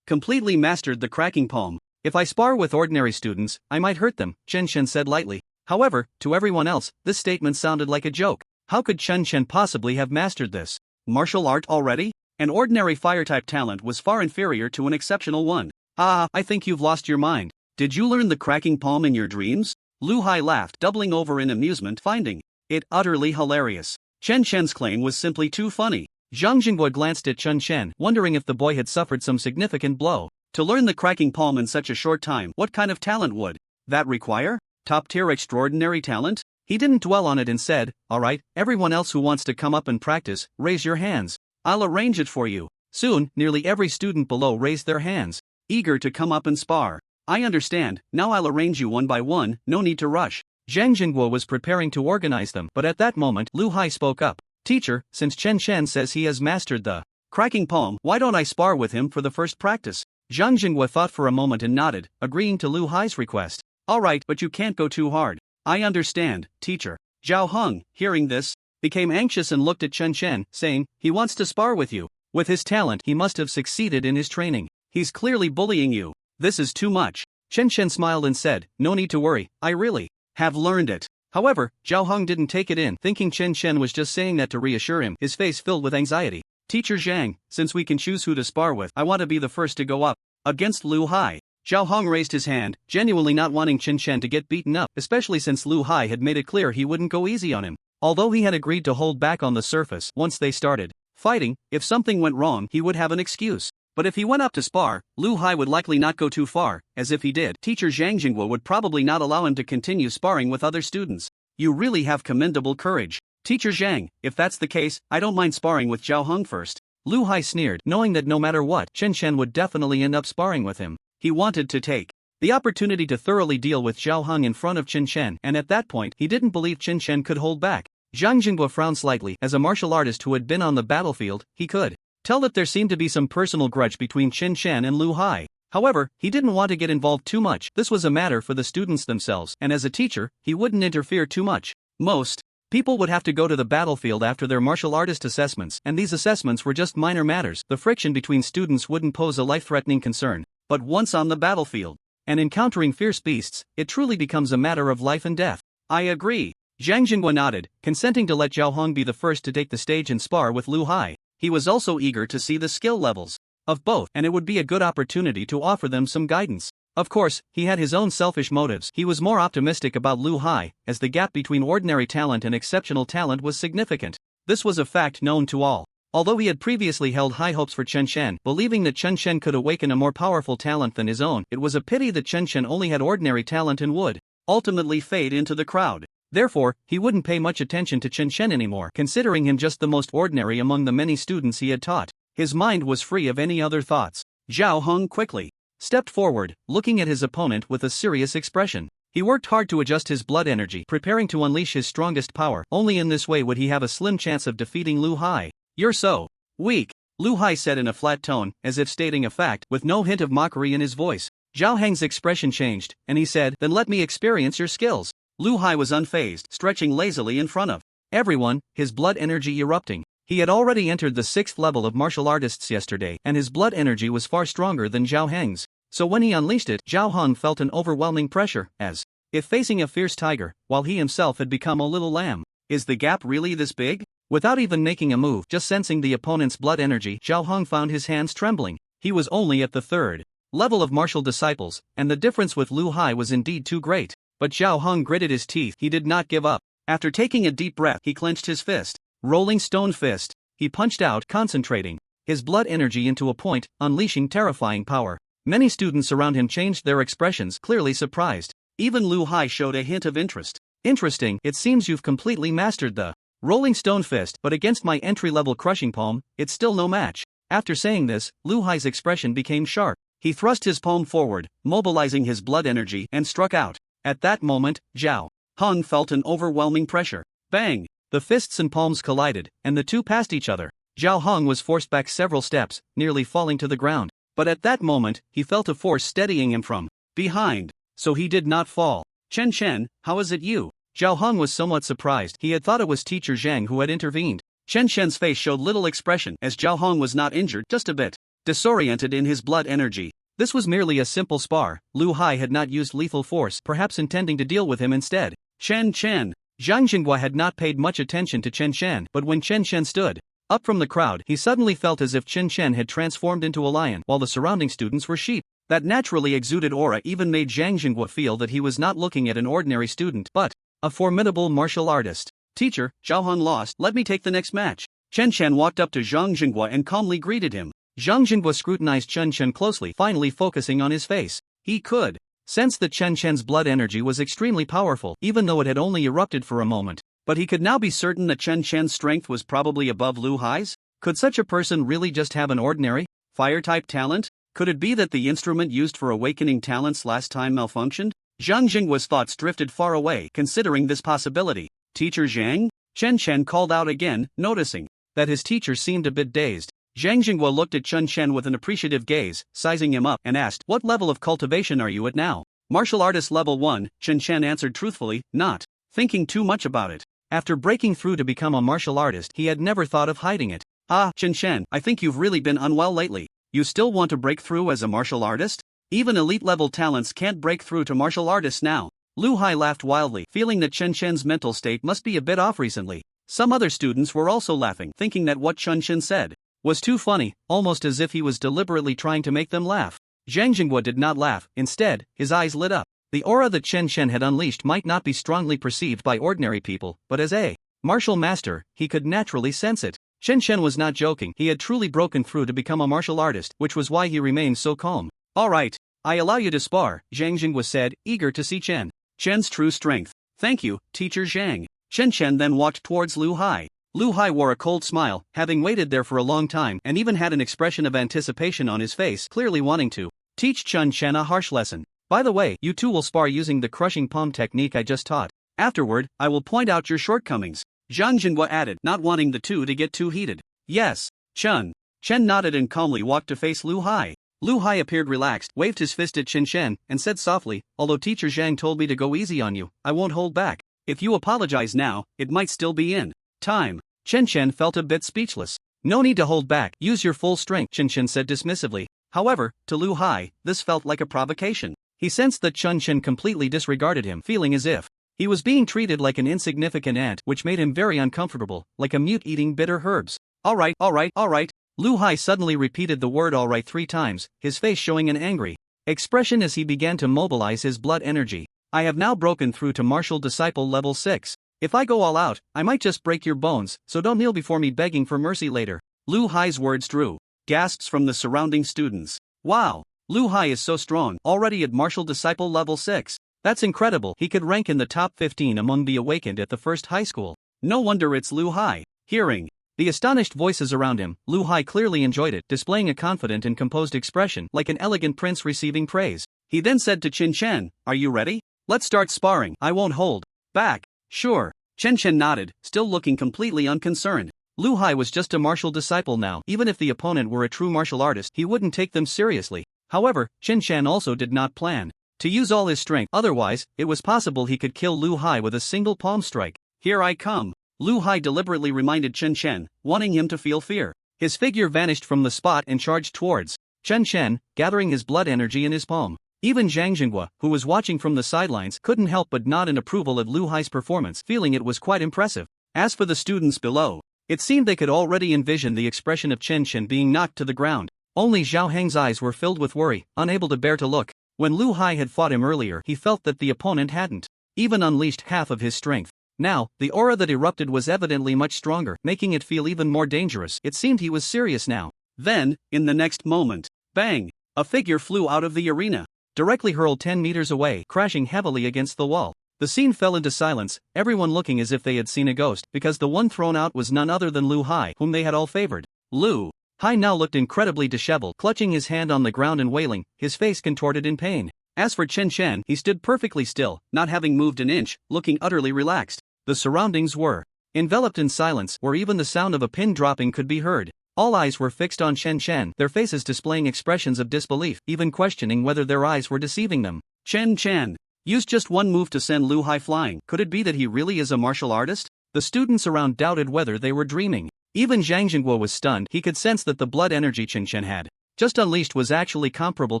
completely mastered the cracking palm. If I spar with ordinary students, I might hurt them, Chen Shen said lightly. However, to everyone else, this statement sounded like a joke. How could Chen Shen possibly have mastered this martial art already? An ordinary fire-type talent was far inferior to an exceptional one. Ah, I think you've lost your mind. Did you learn the cracking palm in your dreams? Lu Hai laughed, doubling over in amusement, finding it utterly hilarious. Chen Shen's claim was simply too funny. Zhang Jingguo glanced at Chen Shen, wondering if the boy had suffered some significant blow. To learn the cracking palm in such a short time, what kind of talent would that require? Top-tier extraordinary talent? He didn't dwell on it and said, "Alright, everyone else who wants to come up and practice, raise your hands. I'll arrange it for you." Soon, nearly every student below raised their hands, eager to come up and spar. "I understand, now I'll arrange you one by one, no need to rush." Zhang Jingguo was preparing to organize them, but at that moment, Lu Hai spoke up. "Teacher, since Chen Shen says he has mastered the cracking palm, why don't I spar with him for the first practice?" Zhang Jingguo thought for a moment and nodded, agreeing to Lu Hai's request. "Alright, but you can't go too hard." "I understand, teacher." Zhao Heng, hearing this, became anxious and looked at Chen Shen, saying, "He wants to spar with you. With his talent, he must have succeeded in his training. He's clearly bullying you. This is too much." Chen Shen smiled and said, "No need to worry, I really have learned it." However, Zhao Heng didn't take it in, thinking Chen Shen was just saying that to reassure him, his face filled with anxiety. "Teacher Zhang, since we can choose who to spar with, I want to be the first to go up against Lu Hai." Zhao Heng raised his hand, genuinely not wanting Chen Shen to get beaten up, especially since Lu Hai had made it clear he wouldn't go easy on him. Although he had agreed to hold back on the surface once they started fighting, if something went wrong he would have an excuse. But if he went up to spar, Lu Hai would likely not go too far, as if he did, Teacher Zhang Jingguo would probably not allow him to continue sparring with other students. "You really have commendable courage. Teacher Zhang, if that's the case, I don't mind sparring with Zhao Heng first." Lu Hai sneered, knowing that no matter what, Chen Shen would definitely end up sparring with him. He wanted to take the opportunity to thoroughly deal with Zhao Heng in front of Chen Shen, and at that point, he didn't believe Chen Shen could hold back. Zhang Jingguo frowned slightly. As a martial artist who had been on the battlefield, he could tell that there seemed to be some personal grudge between Chen Shen and Lu Hai. However, he didn't want to get involved too much. This was a matter for the students themselves, and as a teacher, he wouldn't interfere too much. Most people would have to go to the battlefield after their martial artist assessments, and these assessments were just minor matters. The friction between students wouldn't pose a life-threatening concern. But once on the battlefield and encountering fierce beasts, it truly becomes a matter of life and death. "I agree." Zhang Jingguo nodded, consenting to let Zhao Heng be the first to take the stage and spar with Lu Hai. He was also eager to see the skill levels of both, and it would be a good opportunity to offer them some guidance. Of course, he had his own selfish motives. He was more optimistic about Lu Hai, as the gap between ordinary talent and exceptional talent was significant. This was a fact known to all. Although he had previously held high hopes for Chen Shen, believing that Chen Shen could awaken a more powerful talent than his own, it was a pity that Chen Shen only had ordinary talent and would ultimately fade into the crowd. Therefore, he wouldn't pay much attention to Chen Shen anymore, considering him just the most ordinary among the many students he had taught. His mind was free of any other thoughts. Zhao Heng quickly stepped forward, looking at his opponent with a serious expression. He worked hard to adjust his blood energy, preparing to unleash his strongest power. Only in this way would he have a slim chance of defeating Lu Hai. "You're so weak," Lu Hai said in a flat tone, as if stating a fact, with no hint of mockery in his voice. Zhao Heng's expression changed, and he said, "Then let me experience your skills." Lu Hai was unfazed, stretching lazily in front of everyone, his blood energy erupting. He had already entered the 6th level of martial artists yesterday, and his blood energy was far stronger than Zhao Heng's. So when he unleashed it, Zhao Heng felt an overwhelming pressure, as if facing a fierce tiger, while he himself had become a little lamb. Is the gap really this big? Without even making a move, just sensing the opponent's blood energy, Zhao Heng found his hands trembling. He was only at the 3rd level of martial disciples, and the difference with Lu Hai was indeed too great. But Zhao Heng gritted his teeth. He did not give up. After taking a deep breath, he clenched his fist. Rolling stone fist. He punched out, concentrating his blood energy into a point, unleashing terrifying power. Many students around him changed their expressions, clearly surprised. Even Lu Hai showed a hint of interest. "Interesting, it seems you've completely mastered the rolling stone fist, but against my entry-level crushing palm, it's still no match." After saying this, Lu Hai's expression became sharp. He thrust his palm forward, mobilizing his blood energy, and struck out. At that moment, Zhao Heng felt an overwhelming pressure. Bang! The fists and palms collided, and the two passed each other. Zhao Heng was forced back several steps, nearly falling to the ground. But at that moment, he felt a force steadying him from behind, so he did not fall. "Chen Shen, how is it you?" Zhao Heng was somewhat surprised. He had thought it was Teacher Zhang who had intervened. Chen Shen's face showed little expression, as Zhao Heng was not injured, just a bit disoriented in his blood energy. This was merely a simple spar. Lu Hai had not used lethal force, perhaps intending to deal with him instead. Chen Chen. Zhang Jinghua had not paid much attention to Chen Chen, but when Chen Chen stood up from the crowd, he suddenly felt as if Chen Chen had transformed into a lion, while the surrounding students were sheep. That naturally exuded aura even made Zhang Jinghua feel that he was not looking at an ordinary student, but a formidable martial artist. Teacher, Zhao Han lost, let me take the next match. Chen Chen walked up to Zhang Jinghua and calmly greeted him. Zhang Jinghua scrutinized Chen Chen closely, finally focusing on his face. He could sense that Chen Chen's blood energy was extremely powerful, even though it had only erupted for a moment. But he could now be certain that Chen Chen's strength was probably above Lu Hai's? Could such a person really just have an ordinary, fire-type talent? Could it be that the instrument used for awakening talents last time malfunctioned? Zhang Jinghua's thoughts drifted far away, considering this possibility. Teacher Zhang? Chen Chen called out again, noticing that his teacher seemed a bit dazed. Zhang Jinghua looked at Chen Chen with an appreciative gaze, sizing him up, and asked, "What level of cultivation are you at now?" "Martial artist level 1, Chen Chen answered truthfully, not thinking too much about it. After breaking through to become a martial artist, he had never thought of hiding it. "Ah, Chen Chen, I think you've really been unwell lately. You still want to break through as a martial artist? Even elite-level talents can't break through to martial artists now." Lu Hai laughed wildly, feeling that Chen Chen's mental state must be a bit off recently. Some other students were also laughing, thinking that what Chen Chen said was too funny, almost as if he was deliberately trying to make them laugh. Zhang Jinghua did not laugh, instead, his eyes lit up. The aura that Chen Chen had unleashed might not be strongly perceived by ordinary people, but as a martial master, he could naturally sense it. Chen Chen was not joking, he had truly broken through to become a martial artist, which was why he remained so calm. "Alright, I allow you to spar," Zhang Jinghua said, eager to see Chen's true strength. "Thank you, Teacher Zhang." Chen Chen then walked towards Lu Hai. Lu Hai wore a cold smile, having waited there for a long time, and even had an expression of anticipation on his face, clearly wanting to teach Chen Chen a harsh lesson. "By the way, you two will spar using the crushing palm technique I just taught. Afterward, I will point out your shortcomings," Zhang Jinghua added, not wanting the two to get too heated. "Yes, Chen." Chen nodded and calmly walked to face Lu Hai. Lu Hai appeared relaxed, waved his fist at Chen Chen, and said softly, "Although Teacher Zhang told me to go easy on you, I won't hold back. If you apologize now, it might still be in time." Chen Chen felt a bit speechless. "No need to hold back, use your full strength," Chen Chen said dismissively. However, to Lu Hai, this felt like a provocation. He sensed that Chen Chen completely disregarded him, feeling as if he was being treated like an insignificant ant, which made him very uncomfortable, like a mute eating bitter herbs. "Alright, alright, alright." Lu Hai suddenly repeated the word alright 3 times, his face showing an angry expression as he began to mobilize his blood energy. "I have now broken through to Martial Disciple level 6. If I go all out, I might just break your bones, so don't kneel before me begging for mercy later." Lu Hai's words drew gasps from the surrounding students. "Wow, Lu Hai is so strong, already at Martial Disciple level 6. That's incredible, he could rank in the top 15 among the awakened at the first high school. No wonder it's Lu Hai." Hearing the astonished voices around him, Lu Hai clearly enjoyed it, displaying a confident and composed expression, like an elegant prince receiving praise. He then said to Chen Chen, "Are you ready? Let's start sparring, I won't hold back." "Sure." Chen Chen nodded, still looking completely unconcerned. Lu Hai was just a martial disciple now, even if the opponent were a true martial artist, he wouldn't take them seriously. However, Chen Chen also did not plan to use all his strength, otherwise, it was possible he could kill Lu Hai with a single palm strike. "Here I come," Lu Hai deliberately reminded Chen Chen, wanting him to feel fear. His figure vanished from the spot and charged towards Chen Chen, gathering his blood energy in his palm. Even Zhang Jinghua, who was watching from the sidelines, couldn't help but nod in approval at Lu Hai's performance, feeling it was quite impressive. As for the students below, it seemed they could already envision the expression of Chen Chen being knocked to the ground. Only Zhao Heng's eyes were filled with worry, unable to bear to look. When Lu Hai had fought him earlier, he felt that the opponent hadn't even unleashed half of his strength. Now, the aura that erupted was evidently much stronger, making it feel even more dangerous. It seemed he was serious now. Then, in the next moment, bang! A figure flew out of the arena, directly hurled 10 meters away, crashing heavily against the wall. The scene fell into silence, everyone looking as if they had seen a ghost, because the one thrown out was none other than Lu Hai, whom they had all favored. Lu Hai now looked incredibly disheveled, clutching his hand on the ground and wailing, his face contorted in pain. As for Chen Chen, he stood perfectly still, not having moved an inch, looking utterly relaxed. The surroundings were enveloped in silence, where even the sound of a pin dropping could be heard. All eyes were fixed on Chen Chen, their faces displaying expressions of disbelief, even questioning whether their eyes were deceiving them. Chen Chen used just one move to send Lu Hai flying. Could it be that he really is a martial artist? The students around doubted whether they were dreaming. Even Zhang Jinghua was stunned, he could sense that the blood energy Chen Chen had just unleashed was actually comparable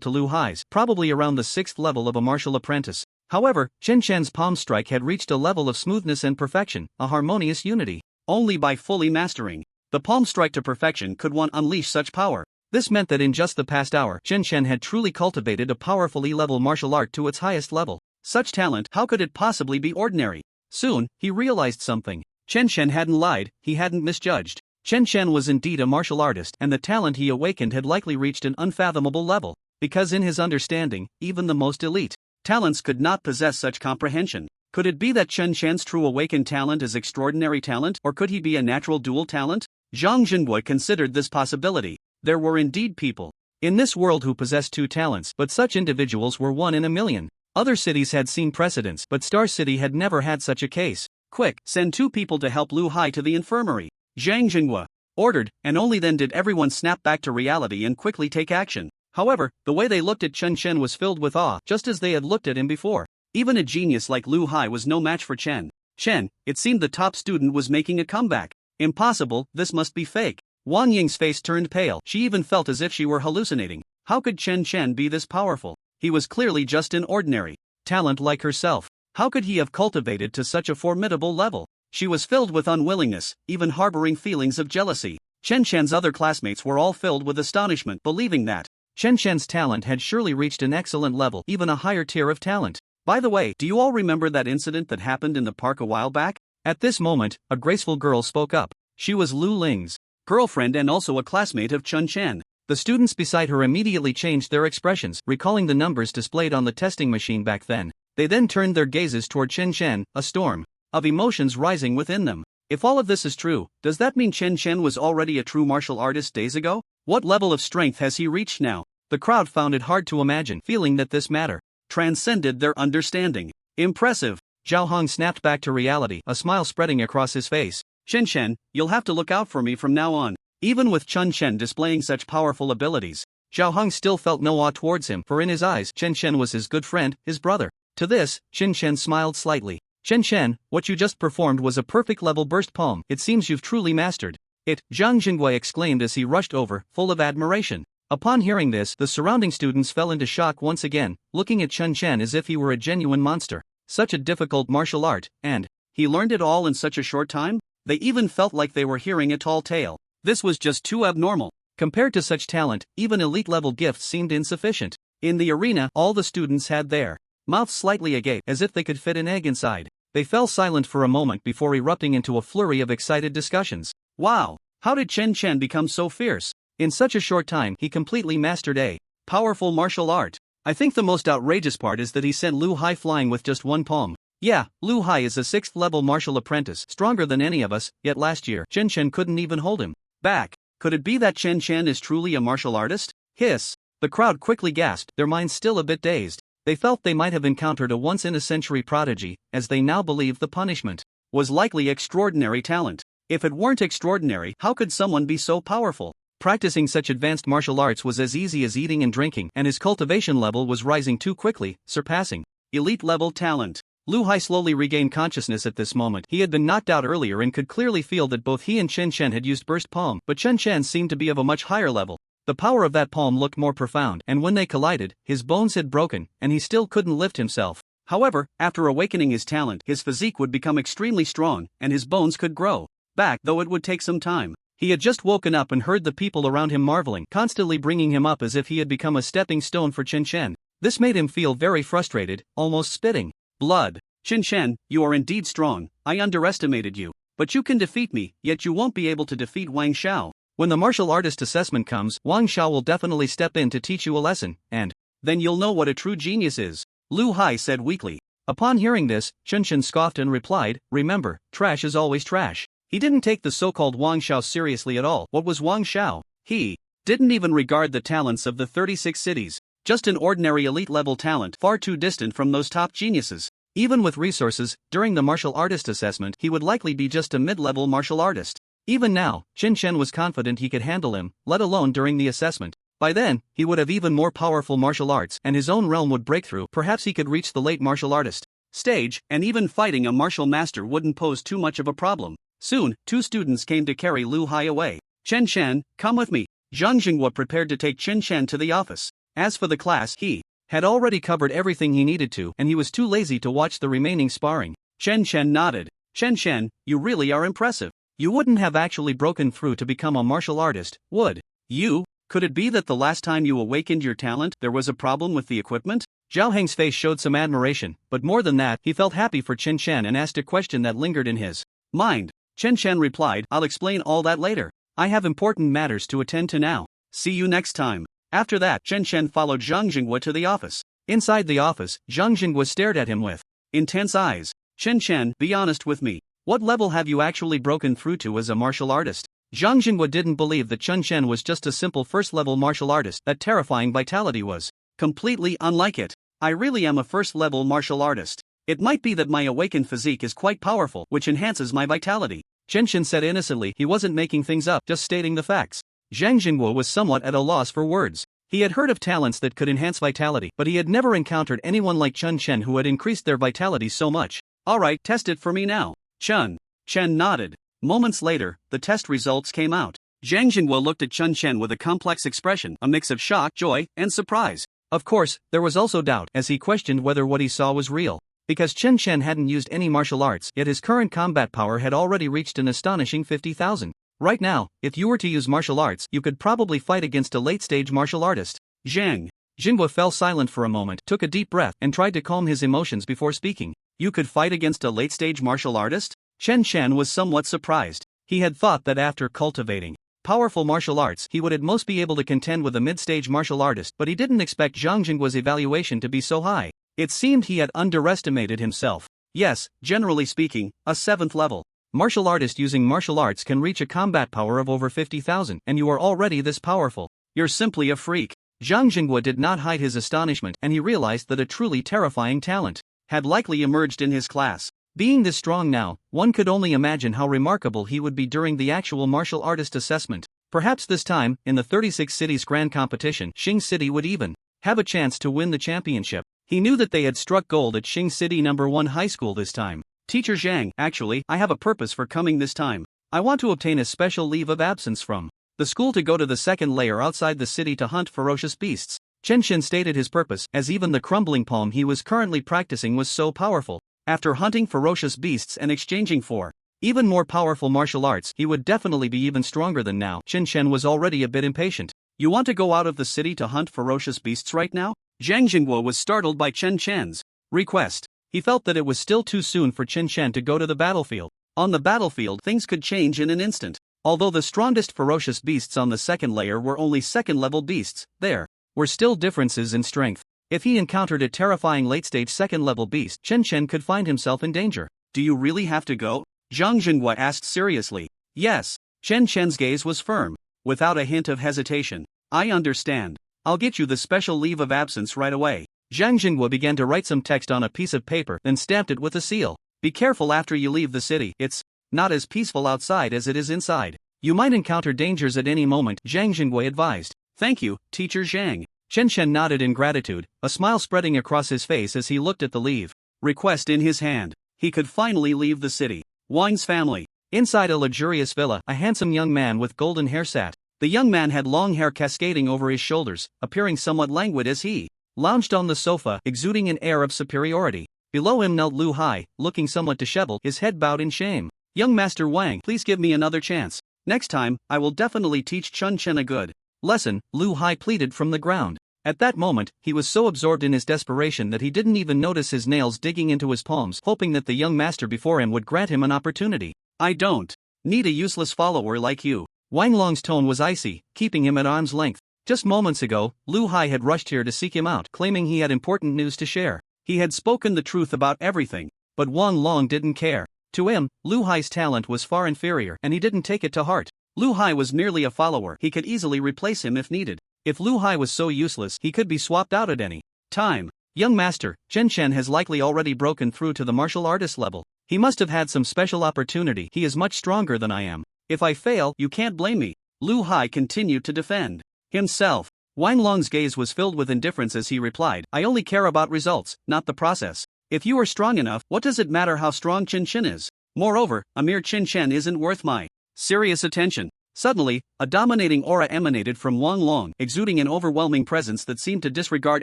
to Lu Hai's, probably around the 6th level of a martial apprentice. However, Chen Shan's palm strike had reached a level of smoothness and perfection, a harmonious unity. Only by fully mastering the palm strike to perfection could one unleash such power. This meant that in just the past hour, Chen Shan had truly cultivated a powerful E-level martial art to its highest level. Such talent, how could it possibly be ordinary? Soon, he realized something. Chen Shan hadn't lied, he hadn't misjudged. Chen Shan was indeed a martial artist, and the talent he awakened had likely reached an unfathomable level, because in his understanding, even the most elite talents could not possess such comprehension. Could it be that Chen Shan's true awakened talent is extraordinary talent, or could he be a natural dual talent? Zhang Jinguo considered this possibility. There were indeed people in this world who possessed two talents, but such individuals were one in a million. Other cities had seen precedents, but Star City had never had such a case. Quick, send 2 people to help Lu Hai to the infirmary, Zhang Jinghua ordered, and only then did everyone snap back to reality and quickly take action. However, the way they looked at Chen Shen was filled with awe, just as they had looked at him before. Even a genius like Lu Hai was no match for Chen Shen. It seemed the top student was making a comeback. Impossible, this must be fake. Wang Ying's face turned pale. She even felt as if she were hallucinating. How could Chen Shen be this powerful? He was clearly just an ordinary talent like herself. How could he have cultivated to such a formidable level? She was filled with unwillingness, even harboring feelings of jealousy. Chen Shen's other classmates were all filled with astonishment, believing that Chen Shen's talent had surely reached an excellent level, even a higher tier of talent. By the way, do you all remember that incident that happened in the park a while back? At this moment, a graceful girl spoke up. She was Lu Ling's girlfriend and also a classmate of Chen Shan. The students beside her immediately changed their expressions, recalling the numbers displayed on the testing machine back then. They then turned their gazes toward Chen Shan, a storm of emotions rising within them. If all of this is true, does that mean Chen Shan was already a true martial artist days ago? What level of strength has he reached now? The crowd found it hard to imagine, feeling that this matter transcended their understanding. Impressive. Zhao Hong snapped back to reality, a smile spreading across his face. Chen Shen, you'll have to look out for me from now on. Even with Chen Shen displaying such powerful abilities, Zhao Hong still felt no awe towards him, for in his eyes, Chen Shen was his good friend, his brother. To this, Chen Shen smiled slightly. Chen Shen, what you just performed was a perfect level burst palm. It seems you've truly mastered it, Zhang Jingwei exclaimed as he rushed over, full of admiration. Upon hearing this, the surrounding students fell into shock once again, looking at Chen Shen as if he were a genuine monster. Such a difficult martial art, and he learned it all in such a short time? They even felt like they were hearing a tall tale. This was just too abnormal. Compared to such talent, even elite-level gifts seemed insufficient. In the arena, all the students had their mouths slightly agape, as if they could fit an egg inside. They fell silent for a moment before erupting into a flurry of excited discussions. Wow! How did Chen Chen become so fierce? In such a short time, he completely mastered a powerful martial art. I think the most outrageous part is that he sent Lu Hai flying with just one palm. Yeah, Lu Hai is a 6th-level martial apprentice, stronger than any of us, yet last year, Chen Shen couldn't even hold him back. Could it be that Chen Shen is truly a martial artist? Hiss! The crowd quickly gasped, their minds still a bit dazed. They felt they might have encountered a once-in-a-century prodigy, as they now believed the punishment was likely extraordinary talent. If it weren't extraordinary, how could someone be so powerful? Practicing such advanced martial arts was as easy as eating and drinking, and his cultivation level was rising too quickly, surpassing elite-level talent. Lu Hai slowly regained consciousness at this moment. He had been knocked out earlier and could clearly feel that both he and Chen Shen had used burst palm, but Chen Shen seemed to be of a much higher level. The power of that palm looked more profound, and when they collided, his bones had broken, and he still couldn't lift himself. However, after awakening his talent, his physique would become extremely strong, and his bones could grow back, though it would take some time. He had just woken up and heard the people around him marveling, constantly bringing him up as if he had become a stepping stone for Chen Shen. This made him feel very frustrated, almost spitting blood. Chen Shen, you are indeed strong. I underestimated you. But you can defeat me, yet you won't be able to defeat Wang Xiao. When the martial artist assessment comes, Wang Xiao will definitely step in to teach you a lesson, and then you'll know what a true genius is, Lu Hai said weakly. Upon hearing this, Chen Shen scoffed and replied, remember, trash is always trash. He didn't take the so-called Wang Xiao seriously at all. What was Wang Xiao? He didn't even regard the talents of the 36 cities. Just an ordinary elite-level talent, far too distant from those top geniuses. Even with resources, during the martial artist assessment, he would likely be just a mid-level martial artist. Even now, Chen Shen was confident he could handle him, let alone during the assessment. By then, he would have even more powerful martial arts, and his own realm would break through. Perhaps he could reach the late martial artist stage, and even fighting a martial master wouldn't pose too much of a problem. Soon, 2 students came to carry Lu Hai away. Chen Shen, come with me. Zhang Jinghua prepared to take Chen Chen to the office. As for the class, he had already covered everything he needed to, and he was too lazy to watch the remaining sparring. Chen Chen nodded. Chen Chen, you really are impressive. You wouldn't have actually broken through to become a martial artist, would you? Could it be that the last time you awakened your talent, there was a problem with the equipment? Zhao Heng's face showed some admiration, but more than that, he felt happy for Chen Chen and asked a question that lingered in his mind. Chen Chen replied, I'll explain all that later. I have important matters to attend to now. See you next time. After that, Chen Chen followed Zhang Jinghua to the office. Inside the office, Zhang Jinghua stared at him with intense eyes. Chen Chen, be honest with me. What level have you actually broken through to as a martial artist? Zhang Jinghua didn't believe that Chen Chen was just a simple first-level martial artist. That terrifying vitality was completely unlike it. I really am a first-level martial artist. It might be that my awakened physique is quite powerful, which enhances my vitality. Chen Chen said innocently. He wasn't making things up, just stating the facts. Zhang Jinghua was somewhat at a loss for words. He had heard of talents that could enhance vitality, but he had never encountered anyone like Chen Chen who had increased their vitality so much. Alright, test it for me now. Chen nodded. Moments later, the test results came out. Zhang Jinghua looked at Chen Chen with a complex expression, a mix of shock, joy, and surprise. Of course, there was also doubt, as he questioned whether what he saw was real. Because Chen Chen hadn't used any martial arts, yet his current combat power had already reached an astonishing 50,000. Right now, if you were to use martial arts, you could probably fight against a late-stage martial artist. Zhang Jinghua fell silent for a moment, took a deep breath, and tried to calm his emotions before speaking. You could fight against a late-stage martial artist? Chen Chen was somewhat surprised. He had thought that after cultivating powerful martial arts, he would at most be able to contend with a mid-stage martial artist, but he didn't expect Zhang Jinghua's evaluation to be so high. It seemed he had underestimated himself. Yes, generally speaking, a 7th level martial artist using martial arts can reach a combat power of over 50,000, and you are already this powerful. You're simply a freak. Zhang Jinghua did not hide his astonishment, and he realized that a truly terrifying talent had likely emerged in his class. Being this strong now, one could only imagine how remarkable he would be during the actual martial artist assessment. Perhaps this time, in the 36 cities grand competition, Xing City would even have a chance to win the championship. He knew that they had struck gold at Xing City No. 1 High School this time. Teacher Zhang, actually, I have a purpose for coming this time. I want to obtain a special leave of absence from the school to go to the second layer outside the city to hunt ferocious beasts. Chen Chen stated his purpose, as even the crumbling palm he was currently practicing was so powerful. After hunting ferocious beasts and exchanging for even more powerful martial arts, he would definitely be even stronger than now. Chen Chen was already a bit impatient. You want to go out of the city to hunt ferocious beasts right now? Zhang Jinghua was startled by Chen Chen's request. He felt that it was still too soon for Chen Chen to go to the battlefield. On the battlefield, things could change in an instant. Although the strongest ferocious beasts on the second layer were only second-level beasts, there were still differences in strength. If he encountered a terrifying late-stage second-level beast, Chen Chen could find himself in danger. Do you really have to go? Zhang Jinghua asked seriously. Yes. Chen Chen's gaze was firm, without a hint of hesitation. I understand. I'll get you the special leave of absence right away. Zhang Jinghua began to write some text on a piece of paper, then stamped it with a seal. Be careful after you leave the city. It's not as peaceful outside as it is inside. You might encounter dangers at any moment, Zhang Jinghua advised. Thank you, Teacher Zhang. Chen Chen nodded in gratitude, a smile spreading across his face as he looked at the leave request in his hand. He could finally leave the city. Wang's family. Inside a luxurious villa, a handsome young man with golden hair sat. The young man had long hair cascading over his shoulders, appearing somewhat languid as he lounged on the sofa, exuding an air of superiority. Below him knelt Lu Hai, looking somewhat disheveled, his head bowed in shame. Young Master Wang, please give me another chance. Next time, I will definitely teach Chen Chen a good lesson, Lu Hai pleaded from the ground. At that moment, he was so absorbed in his desperation that he didn't even notice his nails digging into his palms, hoping that the young master before him would grant him an opportunity. I don't need a useless follower like you. Wang Long's tone was icy, keeping him at arm's length. Just moments ago, Lu Hai had rushed here to seek him out, claiming he had important news to share. He had spoken the truth about everything, but Wang Long didn't care. To him, Lu Hai's talent was far inferior, and he didn't take it to heart. Lu Hai was merely a follower. He could easily replace him if needed. If Lu Hai was so useless, he could be swapped out at any time. Young master, Chen Chen has likely already broken through to the martial artist level. He must have had some special opportunity. He is much stronger than I am. If I fail, you can't blame me. Lu Hai continued to defend himself. Wang Long's gaze was filled with indifference as he replied, I only care about results, not the process. If you are strong enough, what does it matter how strong Chen Chen is? Moreover, a mere Chen Chen isn't worth my serious attention. Suddenly, a dominating aura emanated from Wang Long, exuding an overwhelming presence that seemed to disregard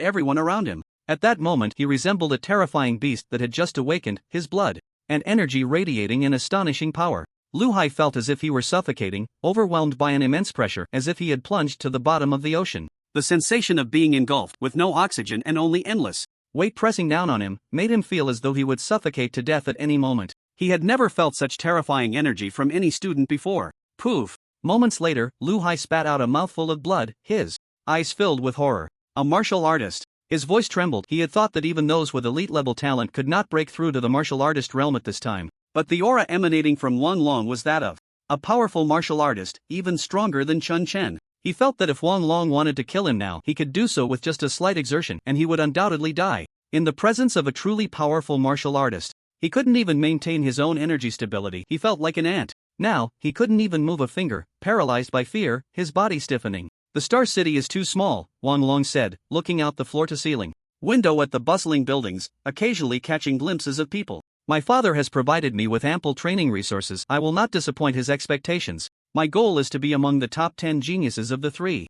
everyone around him. At that moment, he resembled a terrifying beast that had just awakened, his blood and energy radiating in astonishing power. Lu Hai felt as if he were suffocating, overwhelmed by an immense pressure, as if he had plunged to the bottom of the ocean. The sensation of being engulfed with no oxygen and only endless weight pressing down on him made him feel as though he would suffocate to death at any moment. He had never felt such terrifying energy from any student before. Poof! Moments later, Lu Hai spat out a mouthful of blood, his eyes filled with horror. A martial artist. His voice trembled. He had thought that even those with elite-level talent could not break through to the martial artist realm at this time. But the aura emanating from Wang Long was that of a powerful martial artist, even stronger than Chun Chen. He felt that if Wang Long wanted to kill him now, he could do so with just a slight exertion, and he would undoubtedly die. In the presence of a truly powerful martial artist, he couldn't even maintain his own energy stability. He felt like an ant. Now, he couldn't even move a finger, paralyzed by fear, his body stiffening. The Star City is too small, Wang Long said, looking out the floor-to-ceiling window at the bustling buildings, occasionally catching glimpses of people. My father has provided me with ample training resources. I will not disappoint his expectations. My goal is to be among the top 10 geniuses of the 3-6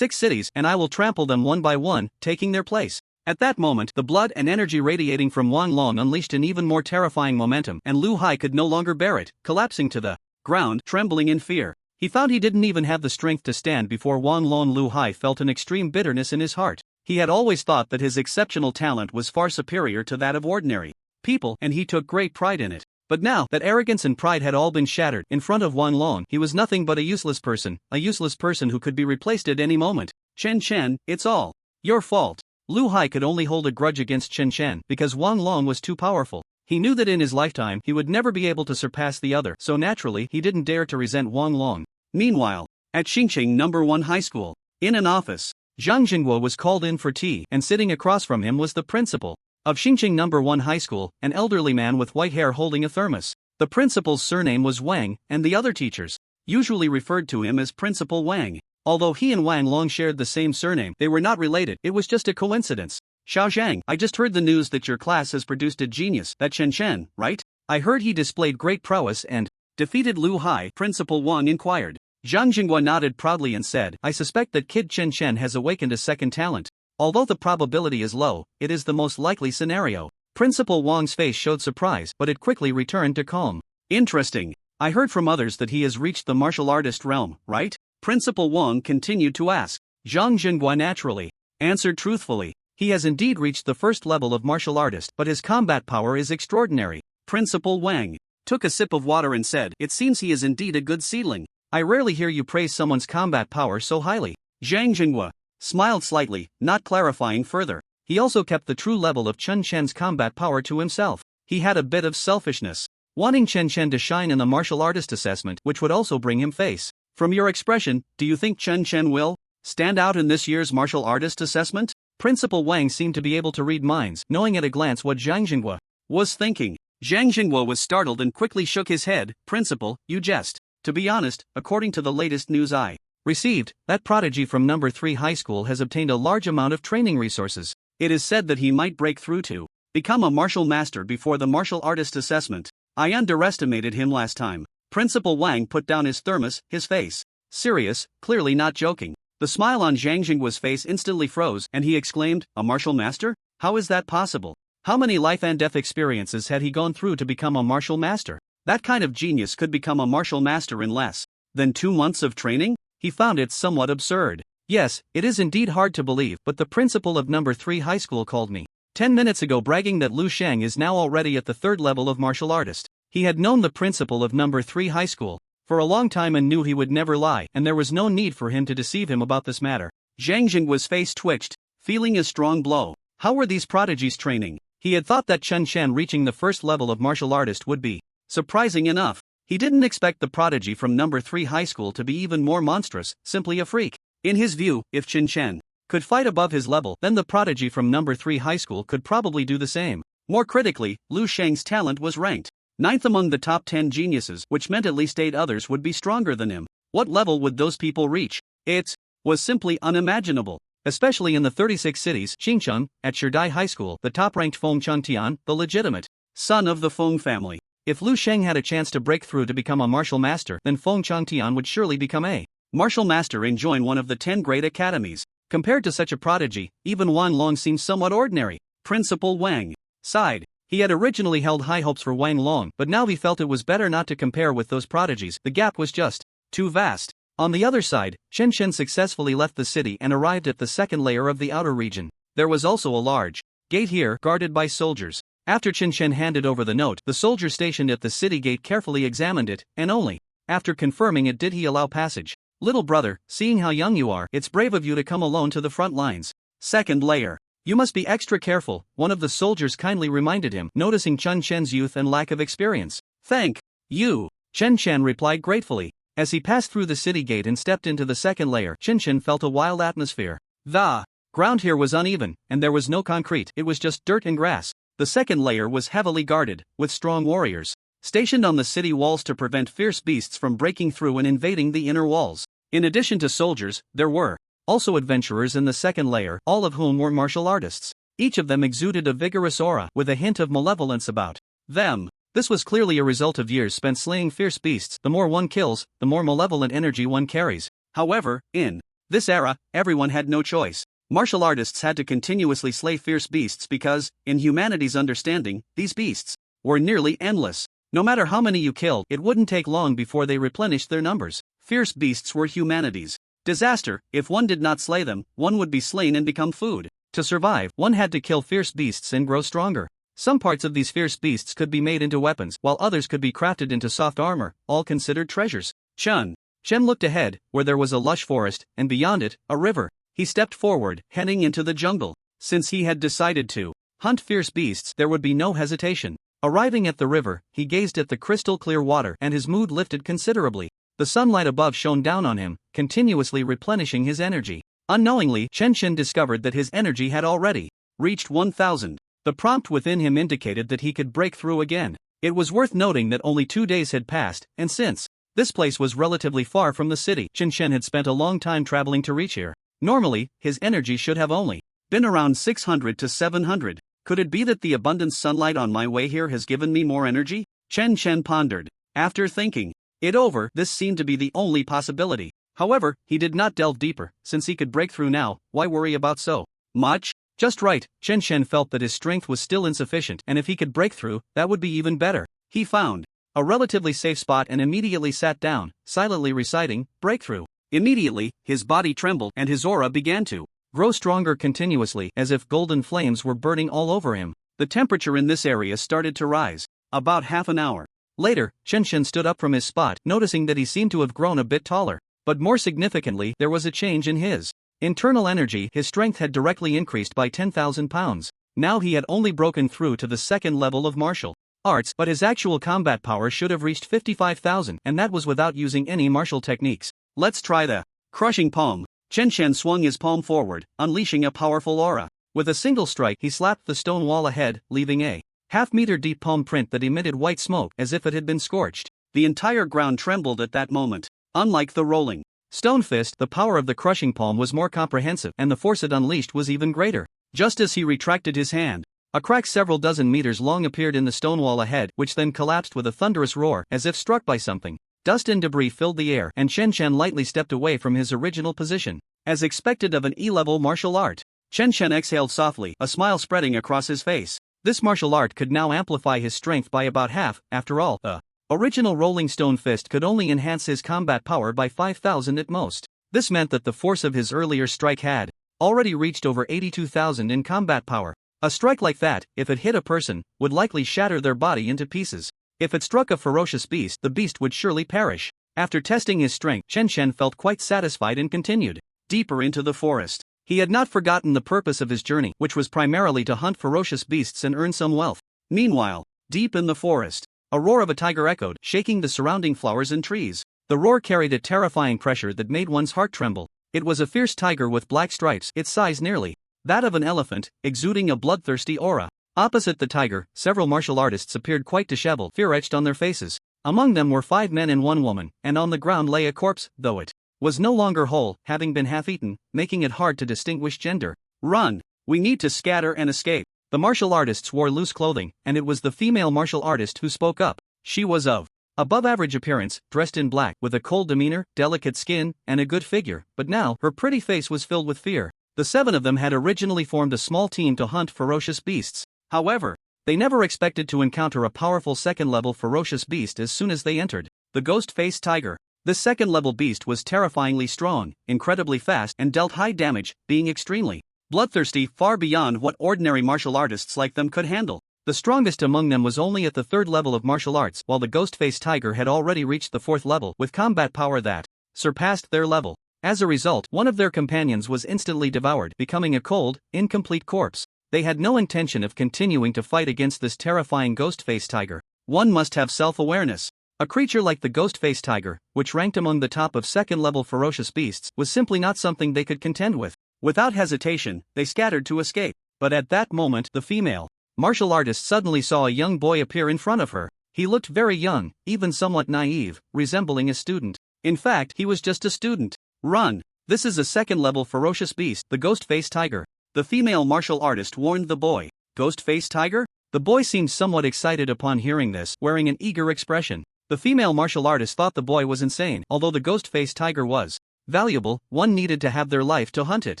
cities, and I will trample them one by one, taking their place. At that moment, the blood and energy radiating from Wang Long unleashed an even more terrifying momentum, and Lu Hai could no longer bear it, collapsing to the ground, trembling in fear. He found he didn't even have the strength to stand before Wang Long. Lu Hai felt an extreme bitterness in his heart. He had always thought that his exceptional talent was far superior to that of ordinary people, and he took great pride in it. But now that arrogance and pride had all been shattered in front of Wang Long, he was nothing but a useless person who could be replaced at any moment. Chen Chen, it's all your fault. Lu Hai could only hold a grudge against Chen Chen because Wang Long was too powerful. He knew that in his lifetime he would never be able to surpass the other, so naturally he didn't dare to resent Wang Long. Meanwhile, at Xingqing No. 1 High School, in an office, Zhang Jinguo was called in for tea, and sitting across from him was the principal of Xingqing No. 1 High School, an elderly man with white hair holding a thermos. The principal's surname was Wang, and the other teachers usually referred to him as Principal Wang. Although he and Wang Long shared the same surname, they were not related. It was just a coincidence. Xiao Zhang, I just heard the news that your class has produced a genius, that Chen Chen, right? I heard he displayed great prowess and defeated Lu Hai, Principal Wang inquired. Zhang Jinghua nodded proudly and said, I suspect that Kid Chen Chen has awakened a second talent. Although the probability is low, it is the most likely scenario. Principal Wang's face showed surprise, but it quickly returned to calm. Interesting. I heard from others that he has reached the martial artist realm, right? Principal Wang continued to ask. Zhang Jinghua naturally answered truthfully. He has indeed reached the first level of martial artist, but his combat power is extraordinary. Principal Wang took a sip of water and said, It seems he is indeed a good seedling. I rarely hear you praise someone's combat power so highly. Zhang Jinghua smiled slightly, not clarifying further. He also kept the true level of Chen Chen's combat power to himself. He had a bit of selfishness, wanting Chen Chen to shine in the martial artist assessment, which would also bring him face. From your expression, do you think Chen Chen will stand out in this year's martial artist assessment? Principal Wang seemed to be able to read minds, knowing at a glance what Zhang Jinghua was thinking. Zhang Jinghua was startled and quickly shook his head. Principal, you jest. To be honest, according to the latest news I received, that prodigy from No. 3 High School has obtained a large amount of training resources. It is said that he might break through to become a martial master before the martial artist assessment. I underestimated him last time. Principal Wang put down his thermos, his face serious, clearly not joking. The smile on Zhang Jinghua's face instantly froze, and he exclaimed, A martial master? How is that possible? How many life and death experiences had he gone through to become a martial master? That kind of genius could become a martial master in less than 2 months of training? He found it somewhat absurd. Yes, it is indeed hard to believe, but the principal of No. 3 High School called me 10 minutes ago bragging that Lu Sheng is now already at the 3rd level of martial artist. He had known the principal of No. 3 High School for a long time and knew he would never lie, and there was no need for him to deceive him about this matter. Zhang Jinghua's face twitched, feeling a strong blow. How were these prodigies training? He had thought that Chen Chen reaching the 1st level of martial artist would be surprising enough. He didn't expect the prodigy from No. 3 High School to be even more monstrous, simply a freak. In his view, if Chen Chen could fight above his level, then the prodigy from No. 3 High School could probably do the same. More critically, Lu Sheng's talent was ranked 9th among the top 10 geniuses, which meant at least 8 others would be stronger than him. What level would those people reach? It was simply unimaginable. Especially in the 36 cities, Xingcheng, at Shidai High School, the top-ranked Feng Chuntian, the legitimate son of the Feng family, If Lu Sheng had a chance to break through to become a martial master, then Feng Changtian would surely become a martial master and join one of the 10 great academies. Compared to such a prodigy, even Wan Long seemed somewhat ordinary. Principal Wang sighed. He had originally held high hopes for Wang Long, but now he felt it was better not to compare with those prodigies. The gap was just too vast. On the other side, Chen Chen successfully left the city and arrived at the second layer of the outer region. There was also a large gate here, guarded by soldiers. After Chen Chen handed over the note, the soldier stationed at the city gate carefully examined it, and only after confirming it did he allow passage. Little brother, seeing how young you are, it's brave of you to come alone to the front lines. Second layer. You must be extra careful, one of the soldiers kindly reminded him, noticing Chen Chen's youth and lack of experience. Thank you, Chen Chen replied gratefully. As he passed through the city gate and stepped into the second layer, Chen Chen felt a wild atmosphere. The ground here was uneven, and there was no concrete, it was just dirt and grass. The second layer was heavily guarded, with strong warriors stationed on the city walls to prevent fierce beasts from breaking through and invading the inner walls. In addition to soldiers, there were also adventurers in the second layer, all of whom were martial artists. Each of them exuded a vigorous aura, with a hint of malevolence about them. This was clearly a result of years spent slaying fierce beasts. The more one kills, the more malevolent energy one carries. However, in this era, everyone had no choice. Martial artists had to continuously slay fierce beasts because, in humanity's understanding, these beasts were nearly endless. No matter how many you killed, it wouldn't take long before they replenished their numbers. Fierce beasts were humanity's disaster. If one did not slay them, one would be slain and become food. To survive, one had to kill fierce beasts and grow stronger. Some parts of these fierce beasts could be made into weapons, while others could be crafted into soft armor, all considered treasures. Chen looked ahead, where there was a lush forest, and beyond it, a river. He stepped forward, heading into the jungle. Since he had decided to hunt fierce beasts, there would be no hesitation. Arriving at the river, he gazed at the crystal-clear water and his mood lifted considerably. The sunlight above shone down on him, continuously replenishing his energy. Unknowingly, Chen Chen discovered that his energy had already reached 1,000. The prompt within him indicated that he could break through again. It was worth noting that only 2 days had passed, and since this place was relatively far from the city, Chen Chen had spent a long time traveling to reach here. Normally, his energy should have only been around 600 to 700. Could it be that the abundant sunlight on my way here has given me more energy? Chen Chen pondered. After thinking it over, this seemed to be the only possibility. However, he did not delve deeper. Since he could break through now, why worry about so much? Just right, Chen Chen felt that his strength was still insufficient, and if he could break through, that would be even better. He found a relatively safe spot and immediately sat down, silently reciting, "Breakthrough." Immediately, his body trembled and his aura began to grow stronger continuously, as if golden flames were burning all over him. The temperature in this area started to rise. About half an hour later, Chen Chen stood up from his spot, noticing that he seemed to have grown a bit taller. But more significantly, there was a change in his internal energy. His strength had directly increased by 10,000 pounds. Now he had only broken through to the second level of martial arts, but his actual combat power should have reached 55,000, and that was without using any martial techniques. Let's try the crushing palm. Chen Chen swung his palm forward, unleashing a powerful aura. With a single strike, he slapped the stone wall ahead, leaving a half-meter deep palm print that emitted white smoke as if it had been scorched. The entire ground trembled at that moment. Unlike the rolling stone fist, the power of the crushing palm was more comprehensive, and the force it unleashed was even greater. Just as he retracted his hand, a crack several dozen meters long appeared in the stone wall ahead, which then collapsed with a thunderous roar, as if struck by something. Dust and debris filled the air, and Chen Chen lightly stepped away from his original position. As expected of an E-level martial art, Chen Chen exhaled softly, a smile spreading across his face. This martial art could now amplify his strength by about half. After all, the original rolling stone fist could only enhance his combat power by 5,000 at most. This meant that the force of his earlier strike had already reached over 82,000 in combat power. A strike like that, if it hit a person, would likely shatter their body into pieces. If it struck a ferocious beast, the beast would surely perish. After testing his strength, Chen Chen felt quite satisfied and continued deeper into the forest. He had not forgotten the purpose of his journey, which was primarily to hunt ferocious beasts and earn some wealth. Meanwhile, deep in the forest, a roar of a tiger echoed, shaking the surrounding flowers and trees. The roar carried a terrifying pressure that made one's heart tremble. It was a fierce tiger with black stripes, its size nearly that of an elephant, exuding a bloodthirsty aura. Opposite the tiger, several martial artists appeared quite disheveled, fear etched on their faces. Among them were 5 men and 1 woman, and on the ground lay a corpse, though it was no longer whole, having been half-eaten, making it hard to distinguish gender. "Run! We need to scatter and escape." The martial artists wore loose clothing, and it was the female martial artist who spoke up. She was of above average appearance, dressed in black, with a cold demeanor, delicate skin, and a good figure, but now her pretty face was filled with fear. The 7 of them had originally formed a small team to hunt ferocious beasts. However, they never expected to encounter a powerful second-level ferocious beast as soon as they entered. The ghost-faced tiger. This second-level beast was terrifyingly strong, incredibly fast, and dealt high damage, being extremely bloodthirsty, far beyond what ordinary martial artists like them could handle. The strongest among them was only at the 3rd level of martial arts, while the ghost-faced tiger had already reached the 4th level with combat power that surpassed their level. As a result, one of their companions was instantly devoured, becoming a cold, incomplete corpse. They had no intention of continuing to fight against this terrifying ghost-faced tiger. One must have self-awareness. A creature like the ghost-faced tiger, which ranked among the top of 2nd-level ferocious beasts, was simply not something they could contend with. Without hesitation, they scattered to escape. But at that moment, the female martial artist suddenly saw a young boy appear in front of her. He looked very young, even somewhat naive, resembling a student. In fact, he was just a student. Run! This is a 2nd-level ferocious beast, the ghost-faced tiger. The female martial artist warned the boy. Ghost-faced tiger? The boy seemed somewhat excited upon hearing this, wearing an eager expression. The female martial artist thought the boy was insane. Although the ghost-faced tiger was valuable, one needed to have their life to hunt it.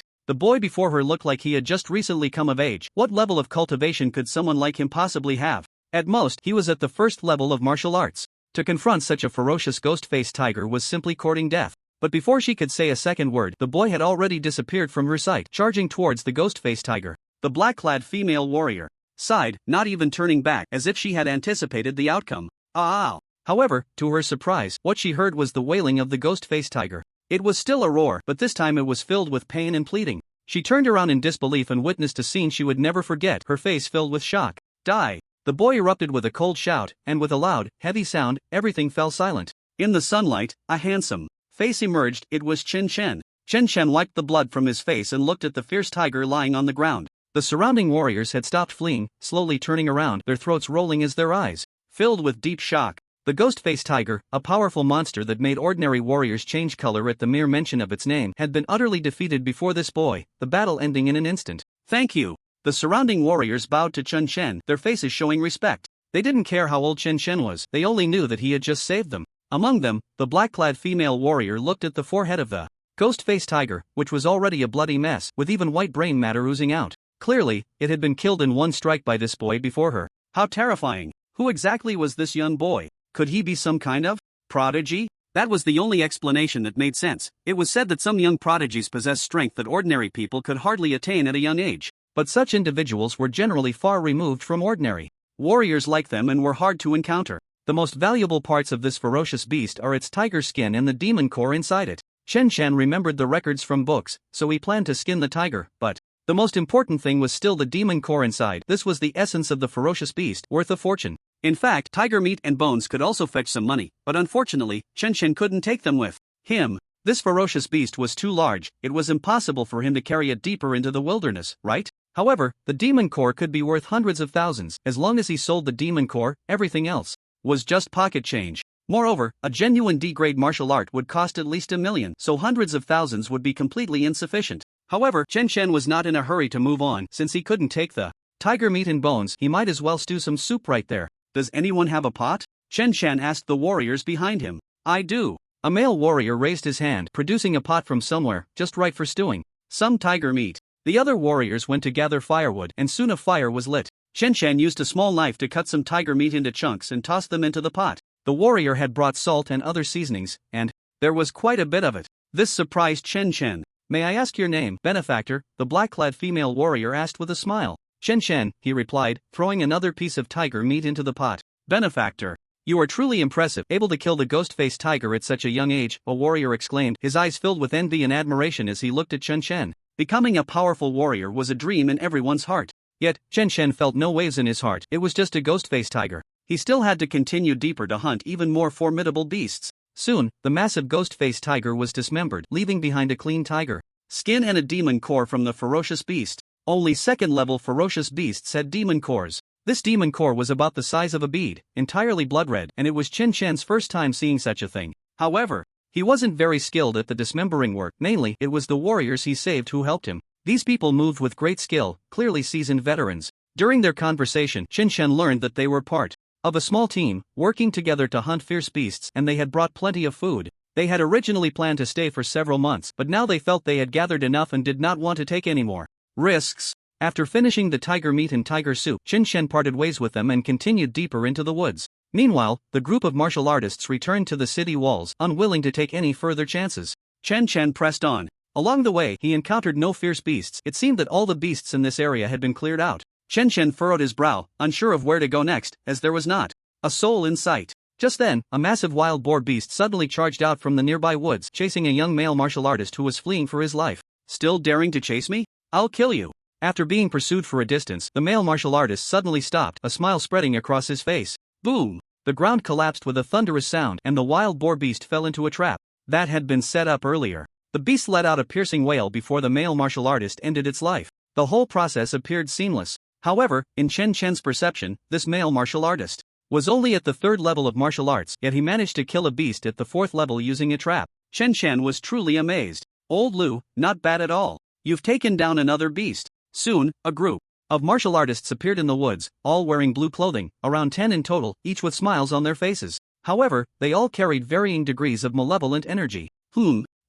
The boy before her looked like he had just recently come of age. What level of cultivation could someone like him possibly have? At most, he was at the 1st level of martial arts. To confront such a ferocious ghost-faced tiger was simply courting death. But before she could say a second word, the boy had already disappeared from her sight, charging towards the ghost-faced tiger. The black-clad female warrior sighed, not even turning back, as if she had anticipated the outcome. Ah! However, to her surprise, what she heard was the wailing of the ghost-faced tiger. It was still a roar, but this time it was filled with pain and pleading. She turned around in disbelief and witnessed a scene she would never forget, her face filled with shock. Die! The boy erupted with a cold shout, and with a loud, heavy sound, everything fell silent. In the sunlight, a handsome face emerged. It was Chen Chen. Chen Chen wiped the blood from his face and looked at the fierce tiger lying on the ground. The surrounding warriors had stopped fleeing, slowly turning around, their throats rolling as their eyes filled with deep shock. The ghost-faced tiger, a powerful monster that made ordinary warriors change color at the mere mention of its name, had been utterly defeated before this boy, the battle ending in an instant. Thank you. The surrounding warriors bowed to Chen Chen, their faces showing respect. They didn't care how old Chen Chen was, they only knew that he had just saved them. Among them, the black-clad female warrior looked at the forehead of the ghost-faced tiger, which was already a bloody mess, with even white brain matter oozing out. Clearly, it had been killed in one strike by this boy before her. How terrifying! Who exactly was this young boy? Could he be some kind of prodigy? That was the only explanation that made sense. It was said that some young prodigies possess strength that ordinary people could hardly attain at a young age. But such individuals were generally far removed from ordinary warriors like them and were hard to encounter. The most valuable parts of this ferocious beast are its tiger skin and the demon core inside it. Chen Chen remembered the records from books, so he planned to skin the tiger, but the most important thing was still the demon core inside. This was the essence of the ferocious beast, worth a fortune. In fact, tiger meat and bones could also fetch some money, but unfortunately, Chen Chen couldn't take them with him. This ferocious beast was too large, it was impossible for him to carry it deeper into the wilderness, right? However, the demon core could be worth hundreds of thousands. As long as he sold the demon core, everything else was just pocket change. Moreover, a genuine D-grade martial art would cost at least $1 million, so hundreds of thousands would be completely insufficient. However, Chen Chen was not in a hurry to move on. Since he couldn't take the tiger meat and bones, he might as well stew some soup right there. Does anyone have a pot? Chen Chen asked the warriors behind him. I do. A male warrior raised his hand, producing a pot from somewhere, just right for stewing some tiger meat. The other warriors went to gather firewood, and soon a fire was lit. Chen Chen used a small knife to cut some tiger meat into chunks and tossed them into the pot. The warrior had brought salt and other seasonings, and there was quite a bit of it. This surprised Chen Chen. May I ask your name, benefactor? The black-clad female warrior asked with a smile. Chen Chen, he replied, throwing another piece of tiger meat into the pot. Benefactor. You are truly impressive, able to kill the ghost-faced tiger at such a young age, a warrior exclaimed, his eyes filled with envy and admiration as he looked at Chen Chen. Becoming a powerful warrior was a dream in everyone's heart. Yet, Chen Chen felt no waves in his heart. It was just a ghost-faced tiger. He still had to continue deeper to hunt even more formidable beasts. Soon, the massive ghost-faced tiger was dismembered, leaving behind a clean tiger skin and a demon core from the ferocious beast. Only second-level ferocious beasts had demon cores. This demon core was about the size of a bead, entirely blood-red, and it was Chen Chen's first time seeing such a thing. However, he wasn't very skilled at the dismembering work. Mainly, it was the warriors he saved who helped him. These people moved with great skill, clearly seasoned veterans. During their conversation, Chen Chen learned that they were part of a small team, working together to hunt fierce beasts, and they had brought plenty of food. They had originally planned to stay for several months, but now they felt they had gathered enough and did not want to take any more risks. After finishing the tiger meat and tiger soup, Chen Shen parted ways with them and continued deeper into the woods. Meanwhile, the group of martial artists returned to the city walls, unwilling to take any further chances. Chen Shen pressed on. Along the way, he encountered no fierce beasts. It seemed that all the beasts in this area had been cleared out. Chen Shen furrowed his brow, unsure of where to go next, as there was not a soul in sight. Just then, a massive wild boar beast suddenly charged out from the nearby woods, chasing a young male martial artist who was fleeing for his life. Still daring to chase me? I'll kill you. After being pursued for a distance, the male martial artist suddenly stopped, a smile spreading across his face. Boom! The ground collapsed with a thunderous sound, and the wild boar beast fell into a trap that had been set up earlier. The beast let out a piercing wail before the male martial artist ended its life. The whole process appeared seamless. However, in Chen Shen's perception, this male martial artist was only at the 3rd level of martial arts, yet he managed to kill a beast at the 4th level using a trap. Chen Shen was truly amazed. Old Lu, not bad at all. You've taken down another beast. Soon, a group of martial artists appeared in the woods, all wearing blue clothing, around 10 in total, each with smiles on their faces. However, they all carried varying degrees of malevolent energy.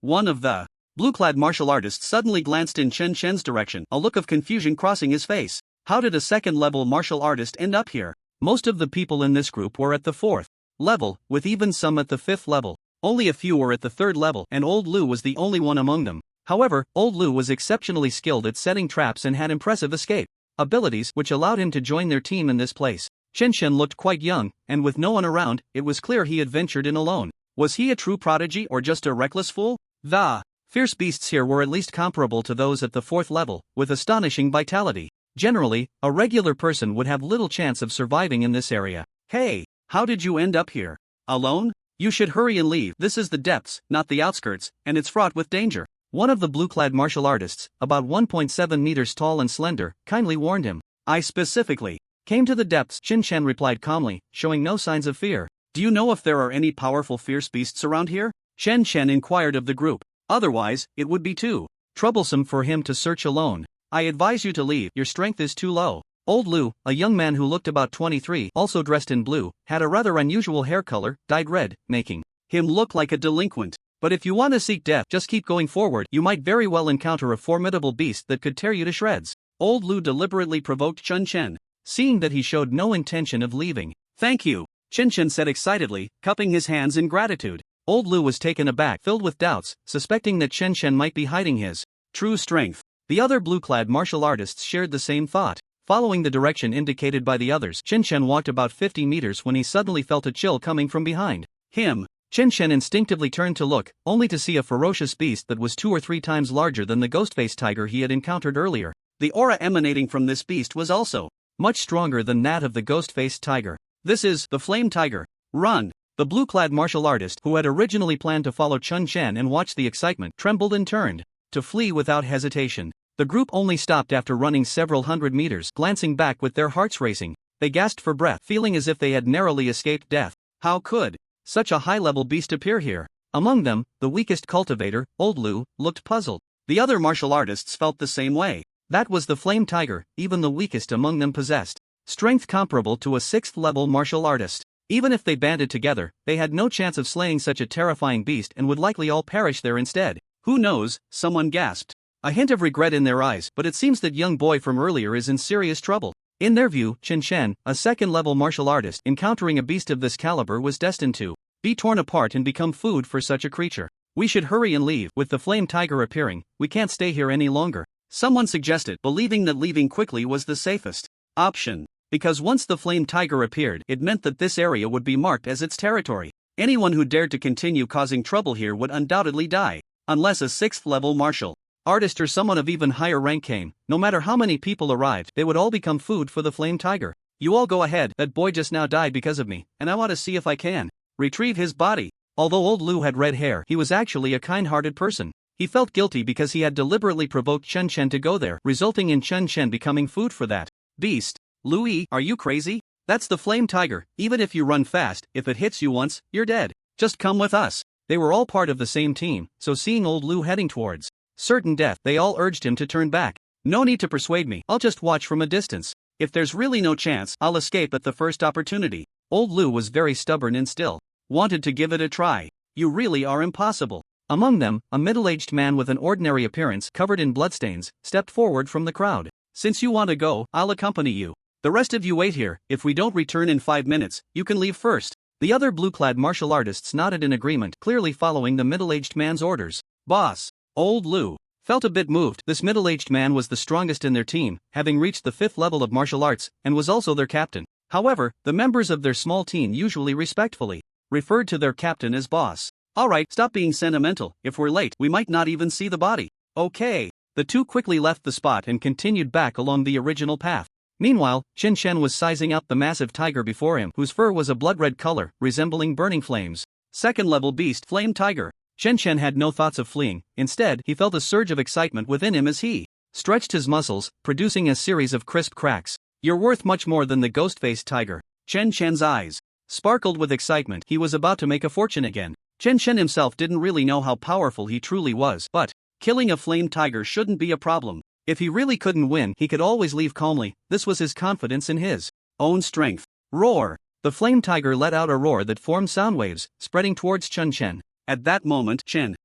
One of the blue-clad martial artists suddenly glanced in Chen Shen's direction, a look of confusion crossing his face. How did a 2nd-level martial artist end up here? Most of the people in this group were at the 4th level, with even some at the 5th level. Only a few were at the 3rd level, and Old Lu was the only one among them. However, Old Lu was exceptionally skilled at setting traps and had impressive escape abilities, which allowed him to join their team in this place. Chen Shen looked quite young, and with no one around, it was clear he had ventured in alone. Was he a true prodigy or just a reckless fool? The fierce beasts here were at least comparable to those at the 4th level, with astonishing vitality. Generally, a regular person would have little chance of surviving in this area. Hey, how did you end up here? Alone? You should hurry and leave. This is the depths, not the outskirts, and it's fraught with danger. One of the blue-clad martial artists, about 1.7 meters tall and slender, kindly warned him. I specifically came to the depths, Chen Shen replied calmly, showing no signs of fear. Do you know if there are any powerful fierce beasts around here? Chen Shen inquired of the group. Otherwise, it would be too troublesome for him to search alone. I advise you to leave, your strength is too low. Old Lu, a young man who looked about 23, also dressed in blue, had a rather unusual hair color, dyed red, making him look like a delinquent. But if you want to seek death, just keep going forward. You might very well encounter a formidable beast that could tear you to shreds. Old Lu deliberately provoked Chen Shen, seeing that he showed no intention of leaving. Thank you, Chen Shen said excitedly, cupping his hands in gratitude. Old Lu was taken aback, filled with doubts, suspecting that Chen Shen might be hiding his true strength. The other blue-clad martial artists shared the same thought. Following the direction indicated by the others, Chen Shen walked about 50 meters when he suddenly felt a chill coming from behind him. Chen Shen instinctively turned to look, only to see a ferocious beast that was 2 or 3 times larger than the ghost-faced tiger he had encountered earlier. The aura emanating from this beast was also much stronger than that of the ghost-faced tiger. This is the Flame Tiger. Run! The blue-clad martial artist, who had originally planned to follow Chen Shen and watch the excitement, trembled and turned to flee without hesitation. The group only stopped after running several hundred meters, glancing back with their hearts racing. They gasped for breath, feeling as if they had narrowly escaped death. How could such a high-level beast appear here? Among them, the weakest cultivator, Old Lu, looked puzzled. The other martial artists felt the same way. That was the Flame Tiger. Even the weakest among them possessed strength comparable to a 6th-level martial artist. Even if they banded together, they had no chance of slaying such a terrifying beast and would likely all perish there instead. Who knows? Someone gasped. A hint of regret in their eyes, but it seems that young boy from earlier is in serious trouble. In their view, Chen Shen, a 2nd-level martial artist, encountering a beast of this caliber was destined to be torn apart and become food for such a creature. We should hurry and leave. With the Flame Tiger appearing, we can't stay here any longer, someone suggested, believing that leaving quickly was the safest option. Because once the Flame Tiger appeared, it meant that this area would be marked as its territory. Anyone who dared to continue causing trouble here would undoubtedly die. Unless a 6th-level martial artist or someone of even higher rank came, no matter how many people arrived, they would all become food for the Flame Tiger. You all go ahead, that boy just now died because of me, and I want to see if I can retrieve his body. Although Old Lu had red hair, he was actually a kind-hearted person. He felt guilty because he had deliberately provoked Chen Shen to go there, resulting in Chen Shen becoming food for that beast. Louis, are you crazy? That's the Flame Tiger. Even if you run fast, if it hits you once, you're dead. Just come with us. They were all part of the same team, so seeing Old Lu heading towards certain death, they all urged him to turn back. No need to persuade me, I'll just watch from a distance. If there's really no chance, I'll escape at the first opportunity. Old Lu was very stubborn and still wanted to give it a try. You really are impossible. Among them, a middle-aged man with an ordinary appearance covered in bloodstains stepped forward from the crowd. Since you want to go, I'll accompany you. The rest of you wait here. If we don't return in 5 minutes, you can leave first. The other blue-clad martial artists nodded in agreement, clearly following the middle-aged man's orders. Boss. Old Lu felt a bit moved. This middle-aged man was the strongest in their team, having reached the 5th level of martial arts, and was also their captain. However, the members of their small team usually respectfully referred to their captain as boss. Alright, stop being sentimental. If we're late, we might not even see the body. Okay. The two quickly left the spot and continued back along the original path. Meanwhile, Chen Shen was sizing up the massive tiger before him, whose fur was a blood-red color, resembling burning flames. 2nd level beast, Flame Tiger. Chen Shen had no thoughts of fleeing. Instead, he felt a surge of excitement within him as he stretched his muscles, producing a series of crisp cracks. You're worth much more than the ghost-faced tiger. Chen Shen's eyes sparkled with excitement. He was about to make a fortune again. Chen Shen himself didn't really know how powerful he truly was, but killing a flame tiger shouldn't be a problem. If he really couldn't win, he could always leave calmly. This was his confidence in his own strength. Roar! The flame tiger let out a roar that formed sound waves, spreading towards Chen Shen. At that moment, Chen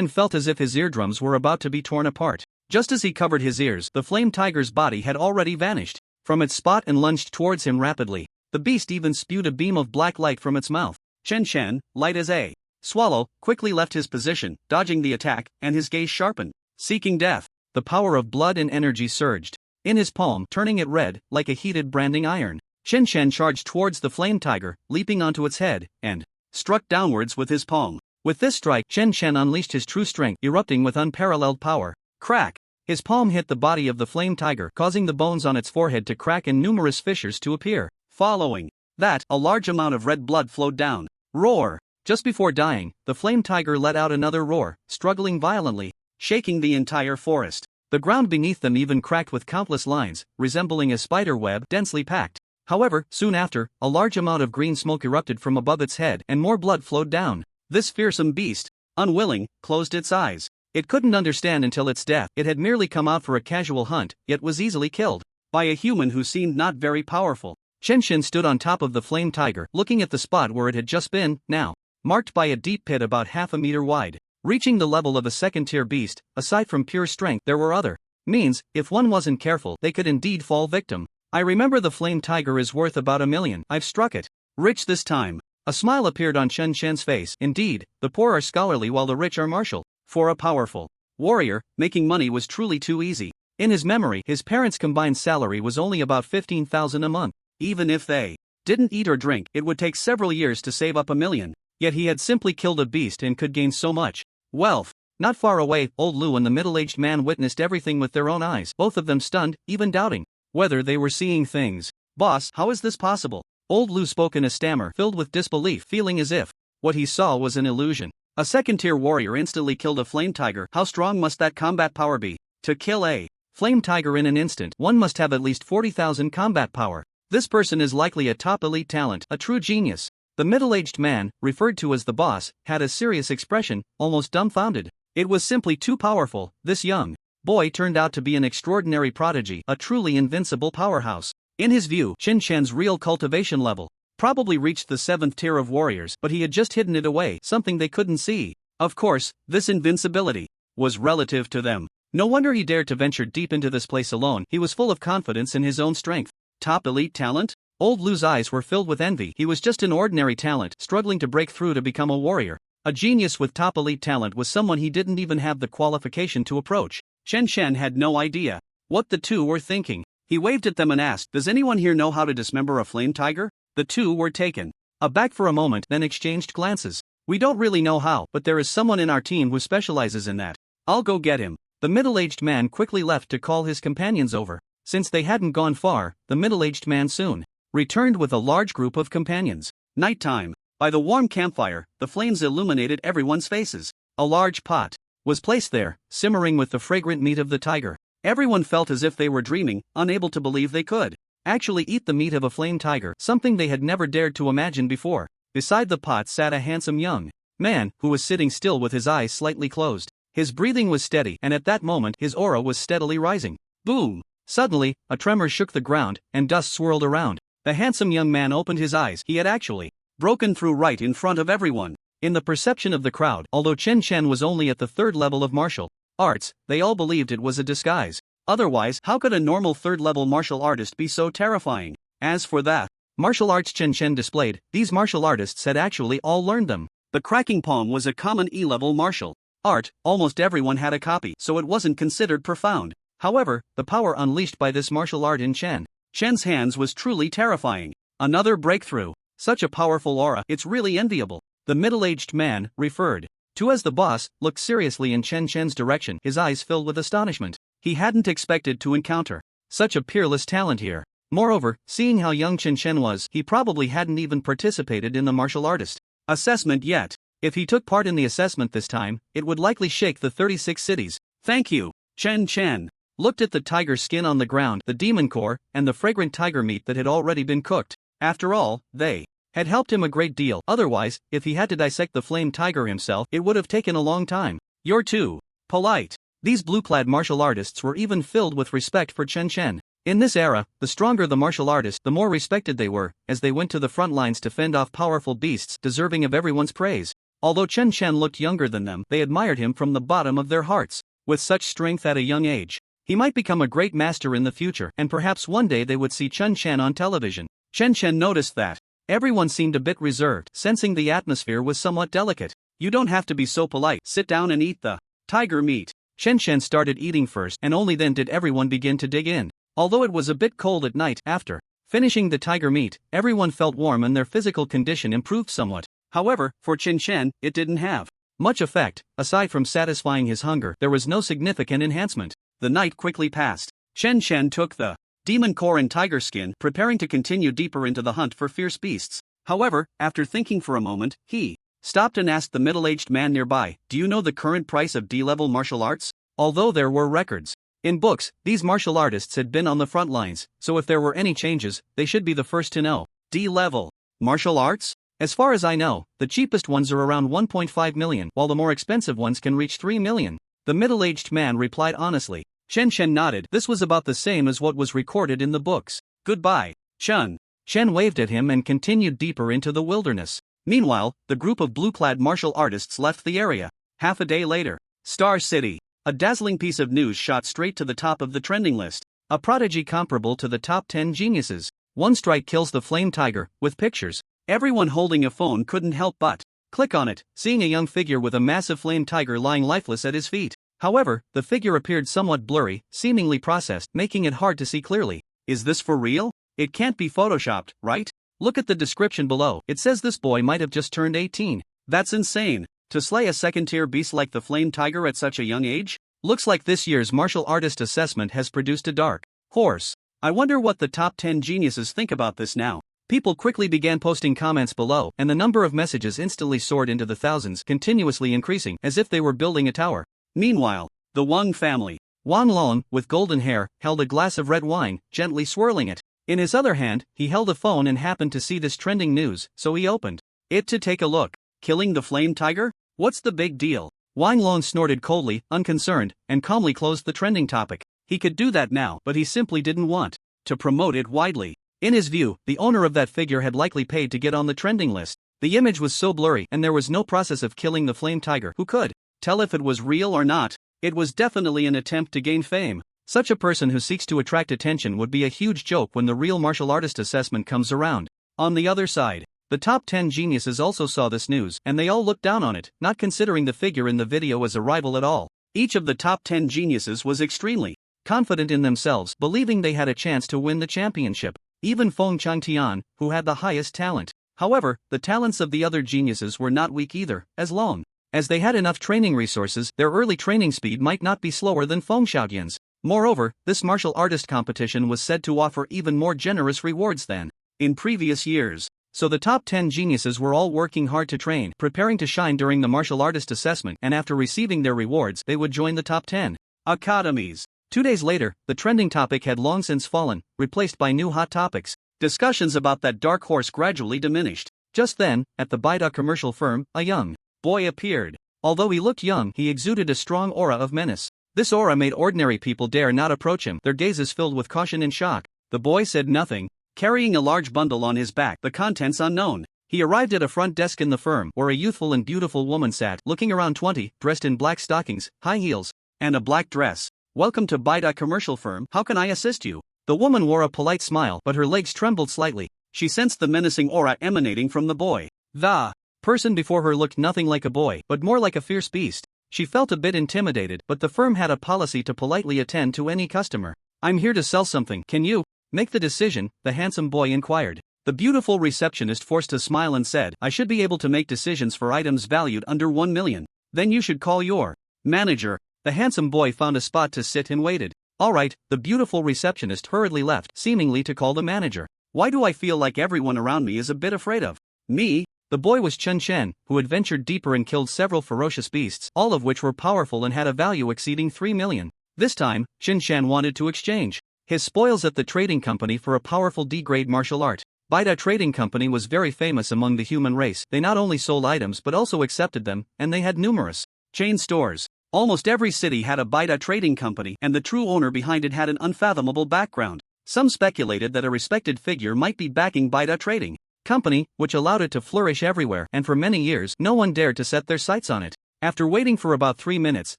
felt as if his eardrums were about to be torn apart. Just as he covered his ears, the flame tiger's body had already vanished from its spot and lunged towards him rapidly. The beast even spewed a beam of black light from its mouth. Chen Shen, light as a swallow, quickly left his position, dodging the attack, and his gaze sharpened, seeking death. The power of blood and energy surged in his palm, turning it red, like a heated branding iron. Chen Shen charged towards the flame tiger, leaping onto its head, and struck downwards with his palm. With this strike, Chen Shen unleashed his true strength, erupting with unparalleled power. Crack! His palm hit the body of the flame tiger, causing the bones on its forehead to crack and numerous fissures to appear. Following that, a large amount of red blood flowed down. Roar! Just before dying, the flame tiger let out another roar, struggling violently, shaking the entire forest. The ground beneath them even cracked with countless lines, resembling a spider web densely packed. However, soon after, a large amount of green smoke erupted from above its head and more blood flowed down. This fearsome beast, unwilling, closed its eyes. It couldn't understand until its death. It had merely come out for a casual hunt, yet was easily killed by a human who seemed not very powerful. Chen Shen stood on top of the flame tiger, looking at the spot where it had just been, now marked by a deep pit about half a meter wide. Reaching the level of a second-tier beast, aside from pure strength, there were other means. If one wasn't careful, they could indeed fall victim. I remember the flame tiger is worth about 1 million. I've struck it. Rich this time. A smile appeared on Chen Shen's face. Indeed, the poor are scholarly while the rich are martial. For a powerful warrior, making money was truly too easy. In his memory, his parents' combined salary was only about 15,000 a month. Even if they didn't eat or drink, it would take several years to save up 1 million. Yet he had simply killed a beast and could gain so much wealth. Not far away, Old Lu and the middle-aged man witnessed everything with their own eyes, both of them stunned, even doubting whether they were seeing things. Boss, how is this possible? Old Lu spoke in a stammer, filled with disbelief, feeling as if what he saw was an illusion. A second-tier warrior instantly killed a flame tiger. How strong must that combat power be? To kill a flame tiger in an instant, one must have at least 40,000 combat power. This person is likely a top elite talent, a true genius. The middle-aged man, referred to as the boss, had a serious expression, almost dumbfounded. It was simply too powerful. This young boy turned out to be an extraordinary prodigy, a truly invincible powerhouse. In his view, Chen Shen's real cultivation level probably reached the 7th tier of warriors, but he had just hidden it away, something they couldn't see. Of course, this invincibility was relative to them. No wonder he dared to venture deep into this place alone. He was full of confidence in his own strength. Top elite talent? Old Lu's eyes were filled with envy. He was just an ordinary talent, struggling to break through to become a warrior. A genius with top elite talent was someone he didn't even have the qualification to approach. Chen Shen had no idea what the two were thinking. He waved at them and asked, "Does anyone here know how to dismember a flame tiger?" The two were taken aback for a moment, then exchanged glances. "We don't really know how, but there is someone in our team who specializes in that. I'll go get him." The middle-aged man quickly left to call his companions over. Since they hadn't gone far, the middle-aged man soon returned with a large group of companions. Nighttime. By the warm campfire, the flames illuminated everyone's faces. A large pot was placed there, simmering with the fragrant meat of the tiger. Everyone felt as if they were dreaming, unable to believe they could actually eat the meat of a flame tiger, something they had never dared to imagine before. Beside the pot sat a handsome young man who was sitting still with his eyes slightly closed. His breathing was steady, and at that moment his aura was steadily rising. Boom! Suddenly, a tremor shook the ground, and dust swirled around. The handsome young man opened his eyes. He had actually broken through right in front of everyone. In the perception of the crowd, although Chen Chen was only at the third level of martial arts, they all believed it was a disguise. Otherwise, how could a normal third-level martial artist be so terrifying? As for that martial arts Chen Chen displayed, these martial artists had actually all learned them. The cracking palm was a common E-level martial art, almost everyone had a copy, so it wasn't considered profound. However, the power unleashed by this martial art in Chen's hands was truly terrifying. Another breakthrough. Such a powerful aura, it's really enviable. The middle-aged man, referred to as the boss, looked seriously in Chen's direction, his eyes filled with astonishment. He hadn't expected to encounter such a peerless talent here. Moreover, seeing how young Chen was, he probably hadn't even participated in the martial artist assessment yet. If he took part in the assessment this time, it would likely shake the 36 cities. Thank you. Chen looked at the tiger skin on the ground, the demon core, and the fragrant tiger meat that had already been cooked. After all, they had helped him a great deal. Otherwise, if he had to dissect the flame tiger himself, it would have taken a long time. You're too polite. These blue-clad martial artists were even filled with respect for Chen. In this era, the stronger the martial artist, the more respected they were, as they went to the front lines to fend off powerful beasts deserving of everyone's praise. Although Chen looked younger than them, they admired him from the bottom of their hearts. With such strength at a young age, he might become a great master in the future, and perhaps one day they would see Chen on television. Chen noticed that everyone seemed a bit reserved, sensing the atmosphere was somewhat delicate. You don't have to be so polite. Sit down and eat the tiger meat. Chen started eating first, and only then did everyone begin to dig in. Although it was a bit cold at night, after finishing the tiger meat, everyone felt warm and their physical condition improved somewhat. However, for Chen, it didn't have much effect. Aside from satisfying his hunger, there was no significant enhancement. The night quickly passed. Chen took the demon core and tiger skin, preparing to continue deeper into the hunt for fierce beasts. However, after thinking for a moment, he stopped and asked the middle-aged man nearby, "Do you know the current price of D-level martial arts?" Although there were records in books, these martial artists had been on the front lines, so if there were any changes, they should be the first to know. D-level martial arts? As far as I know, the cheapest ones are around 1.5 million, while the more expensive ones can reach 3 million. The middle-aged man replied honestly. Chen nodded. This was about the same as what was recorded in the books. Goodbye, Chen waved at him and continued deeper into the wilderness. Meanwhile, the group of blue-clad martial artists left the area. Half a day later, Star City. A dazzling piece of news shot straight to the top of the trending list. A prodigy comparable to the top 10 geniuses. One strike kills the flame tiger, with pictures. Everyone holding a phone couldn't help but click on it, seeing a young figure with a massive flame tiger lying lifeless at his feet. However, the figure appeared somewhat blurry, seemingly processed, making it hard to see clearly. Is this for real? It can't be photoshopped, right? Look at the description below. It says this boy might have just turned 18. That's insane. To slay a second-tier beast like the flame tiger at such a young age? Looks like this year's martial artist assessment has produced a dark horse. I wonder what the top 10 geniuses think about this now. People quickly began posting comments below, and the number of messages instantly soared into the thousands, continuously increasing, as if they were building a tower. Meanwhile, the Wang family. Wan Long, with golden hair, held a glass of red wine, gently swirling it. In his other hand, he held a phone and happened to see this trending news, so he opened it to take a look. Killing the flame tiger? What's the big deal? Wang Long snorted coldly, unconcerned, and calmly closed the trending topic. He could do that now, but he simply didn't want to promote it widely. In his view, the owner of that figure had likely paid to get on the trending list. The image was so blurry, and there was no process of killing the flame tiger. Who could tell if it was real or not? It was definitely an attempt to gain fame. Such a person who seeks to attract attention would be a huge joke when the real martial artist assessment comes around. On the other side, the top 10 geniuses also saw this news, and they all looked down on it, not considering the figure in the video as a rival at all. Each of the top 10 geniuses was extremely confident in themselves, believing they had a chance to win the championship. Even Feng Changtian, who had the highest talent. However, the talents of the other geniuses were not weak either, as long as they had enough training resources, their early training speed might not be slower than Feng Xiaoyan's. Moreover, this martial artist competition was said to offer even more generous rewards than in previous years. So the top 10 geniuses were all working hard to train, preparing to shine during the martial artist assessment, and after receiving their rewards, they would join the top 10 academies. 2 days later, the trending topic had long since fallen, replaced by new hot topics. Discussions about that dark horse gradually diminished. Just then, at the Baidu commercial firm, a young boy appeared. Although he looked young, he exuded a strong aura of menace. This aura made ordinary people dare not approach him, their gazes filled with caution and shock. The boy said nothing, carrying a large bundle on his back, the contents unknown. He arrived at a front desk in the firm where a youthful and beautiful woman sat, looking around 20, dressed in black stockings, high heels, and a black dress. "Welcome to Bida Commercial Firm, how can I assist you?" The woman wore a polite smile, but her legs trembled slightly. She sensed the menacing aura emanating from the boy. The person before her looked nothing like a boy, but more like a fierce beast. She felt a bit intimidated, but the firm had a policy to politely attend to any customer. "I'm here to sell something, can you make the decision?" the handsome boy inquired. The beautiful receptionist forced a smile and said, "I should be able to make decisions for items valued under 1 million. Then you should call your manager." The handsome boy found a spot to sit and waited. "All right," the beautiful receptionist hurriedly left, seemingly to call the manager. "Why do I feel like everyone around me is a bit afraid of me?" The boy was Chen Shen, who had ventured deeper and killed several ferocious beasts, all of which were powerful and had a value exceeding 3 million. This time, Chen Shan wanted to exchange his spoils at the trading company for a powerful D-grade martial art. Bida Trading Company was very famous among the human race. They not only sold items but also accepted them, and they had numerous chain stores. Almost every city had a Bida Trading Company, and the true owner behind it had an unfathomable background. Some speculated that a respected figure might be backing Bida Trading Company, which allowed it to flourish everywhere, and for many years no one dared to set their sights on it. After waiting for about 3 minutes,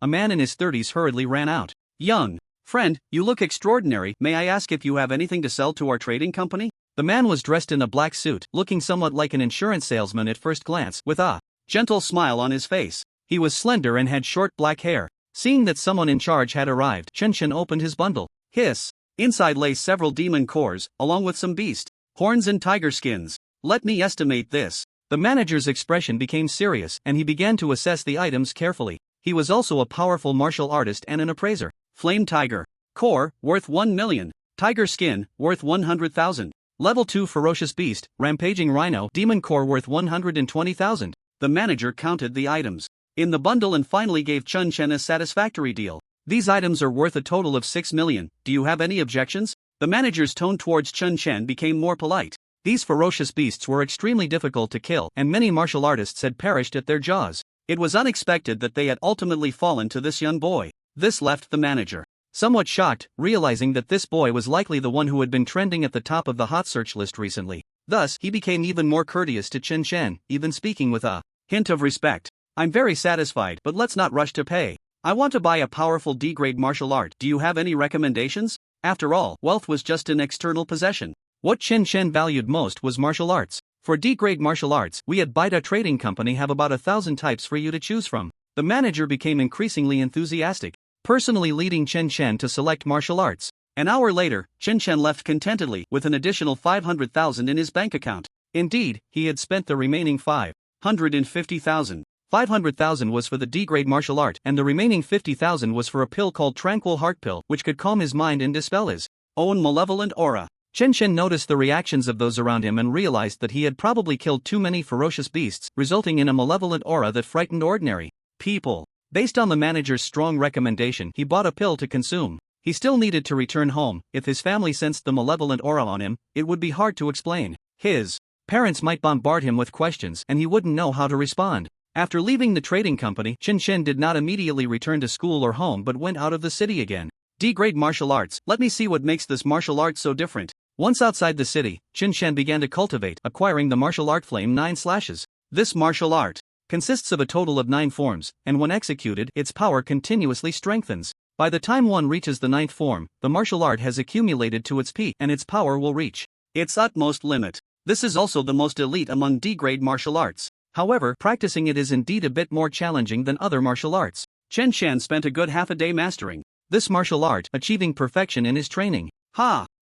a man in his 30s hurriedly ran out. "Young friend, you look extraordinary. May I ask if you have anything to sell to our trading company?" The man was dressed in a black suit, looking somewhat like an insurance salesman at first glance, with a gentle smile on his face. He was slender and had short black hair. Seeing that someone in charge had arrived, Chen Shen opened his bundle. Inside lay several demon cores, along with some beast horns and tiger skins. "Let me estimate this." The manager's expression became serious, and he began to assess the items carefully. He was also a powerful martial artist and an appraiser. Flame tiger core, worth 1 million. Tiger skin, worth 100,000. Level 2 ferocious beast, rampaging rhino, demon core, worth 120,000. The manager counted the items in the bundle and finally gave Chen Shen a satisfactory deal. "These items are worth a total of 6 million. Do you have any objections?" The manager's tone towards Chen Shen became more polite. These ferocious beasts were extremely difficult to kill, and many martial artists had perished at their jaws. It was unexpected that they had ultimately fallen to this young boy. This left the manager somewhat shocked, realizing that this boy was likely the one who had been trending at the top of the hot search list recently. Thus, he became even more courteous to Chen Shen, even speaking with a hint of respect. "I'm very satisfied, but let's not rush to pay. I want to buy a powerful D-grade martial art. Do you have any recommendations?" After all, wealth was just an external possession. What Chen Shen valued most was martial arts. "For D-grade martial arts, we at Bida Trading Company have about 1,000 types for you to choose from." The manager became increasingly enthusiastic, personally leading Chen Shen to select martial arts. An hour later, Chen Shen left contentedly with an additional 500,000 in his bank account. Indeed, he had spent the remaining 550,000. 500,000 was for the D-grade martial art, and the remaining 50,000 was for a pill called Tranquil Heart Pill, which could calm his mind and dispel his own malevolent aura. Chen Shen noticed the reactions of those around him and realized that he had probably killed too many ferocious beasts, resulting in a malevolent aura that frightened ordinary people. Based on the manager's strong recommendation, he bought a pill to consume. He still needed to return home. If his family sensed the malevolent aura on him, it would be hard to explain. His parents might bombard him with questions, and he wouldn't know how to respond. After leaving the trading company, Chen Shen did not immediately return to school or home but went out of the city again. D-grade martial arts, let me see what makes this martial art so different. Once outside the city, Chen Shen began to cultivate, acquiring the martial art Flame 9 Slashes. This martial art consists of a total of 9 forms, and when executed, its power continuously strengthens. By the time one reaches the 9th form, the martial art has accumulated to its peak, and its power will reach its utmost limit. This is also the most elite among D-grade martial arts. However, practicing it is indeed a bit more challenging than other martial arts. Chen Shen spent a good half a day mastering this martial art, achieving perfection in his training.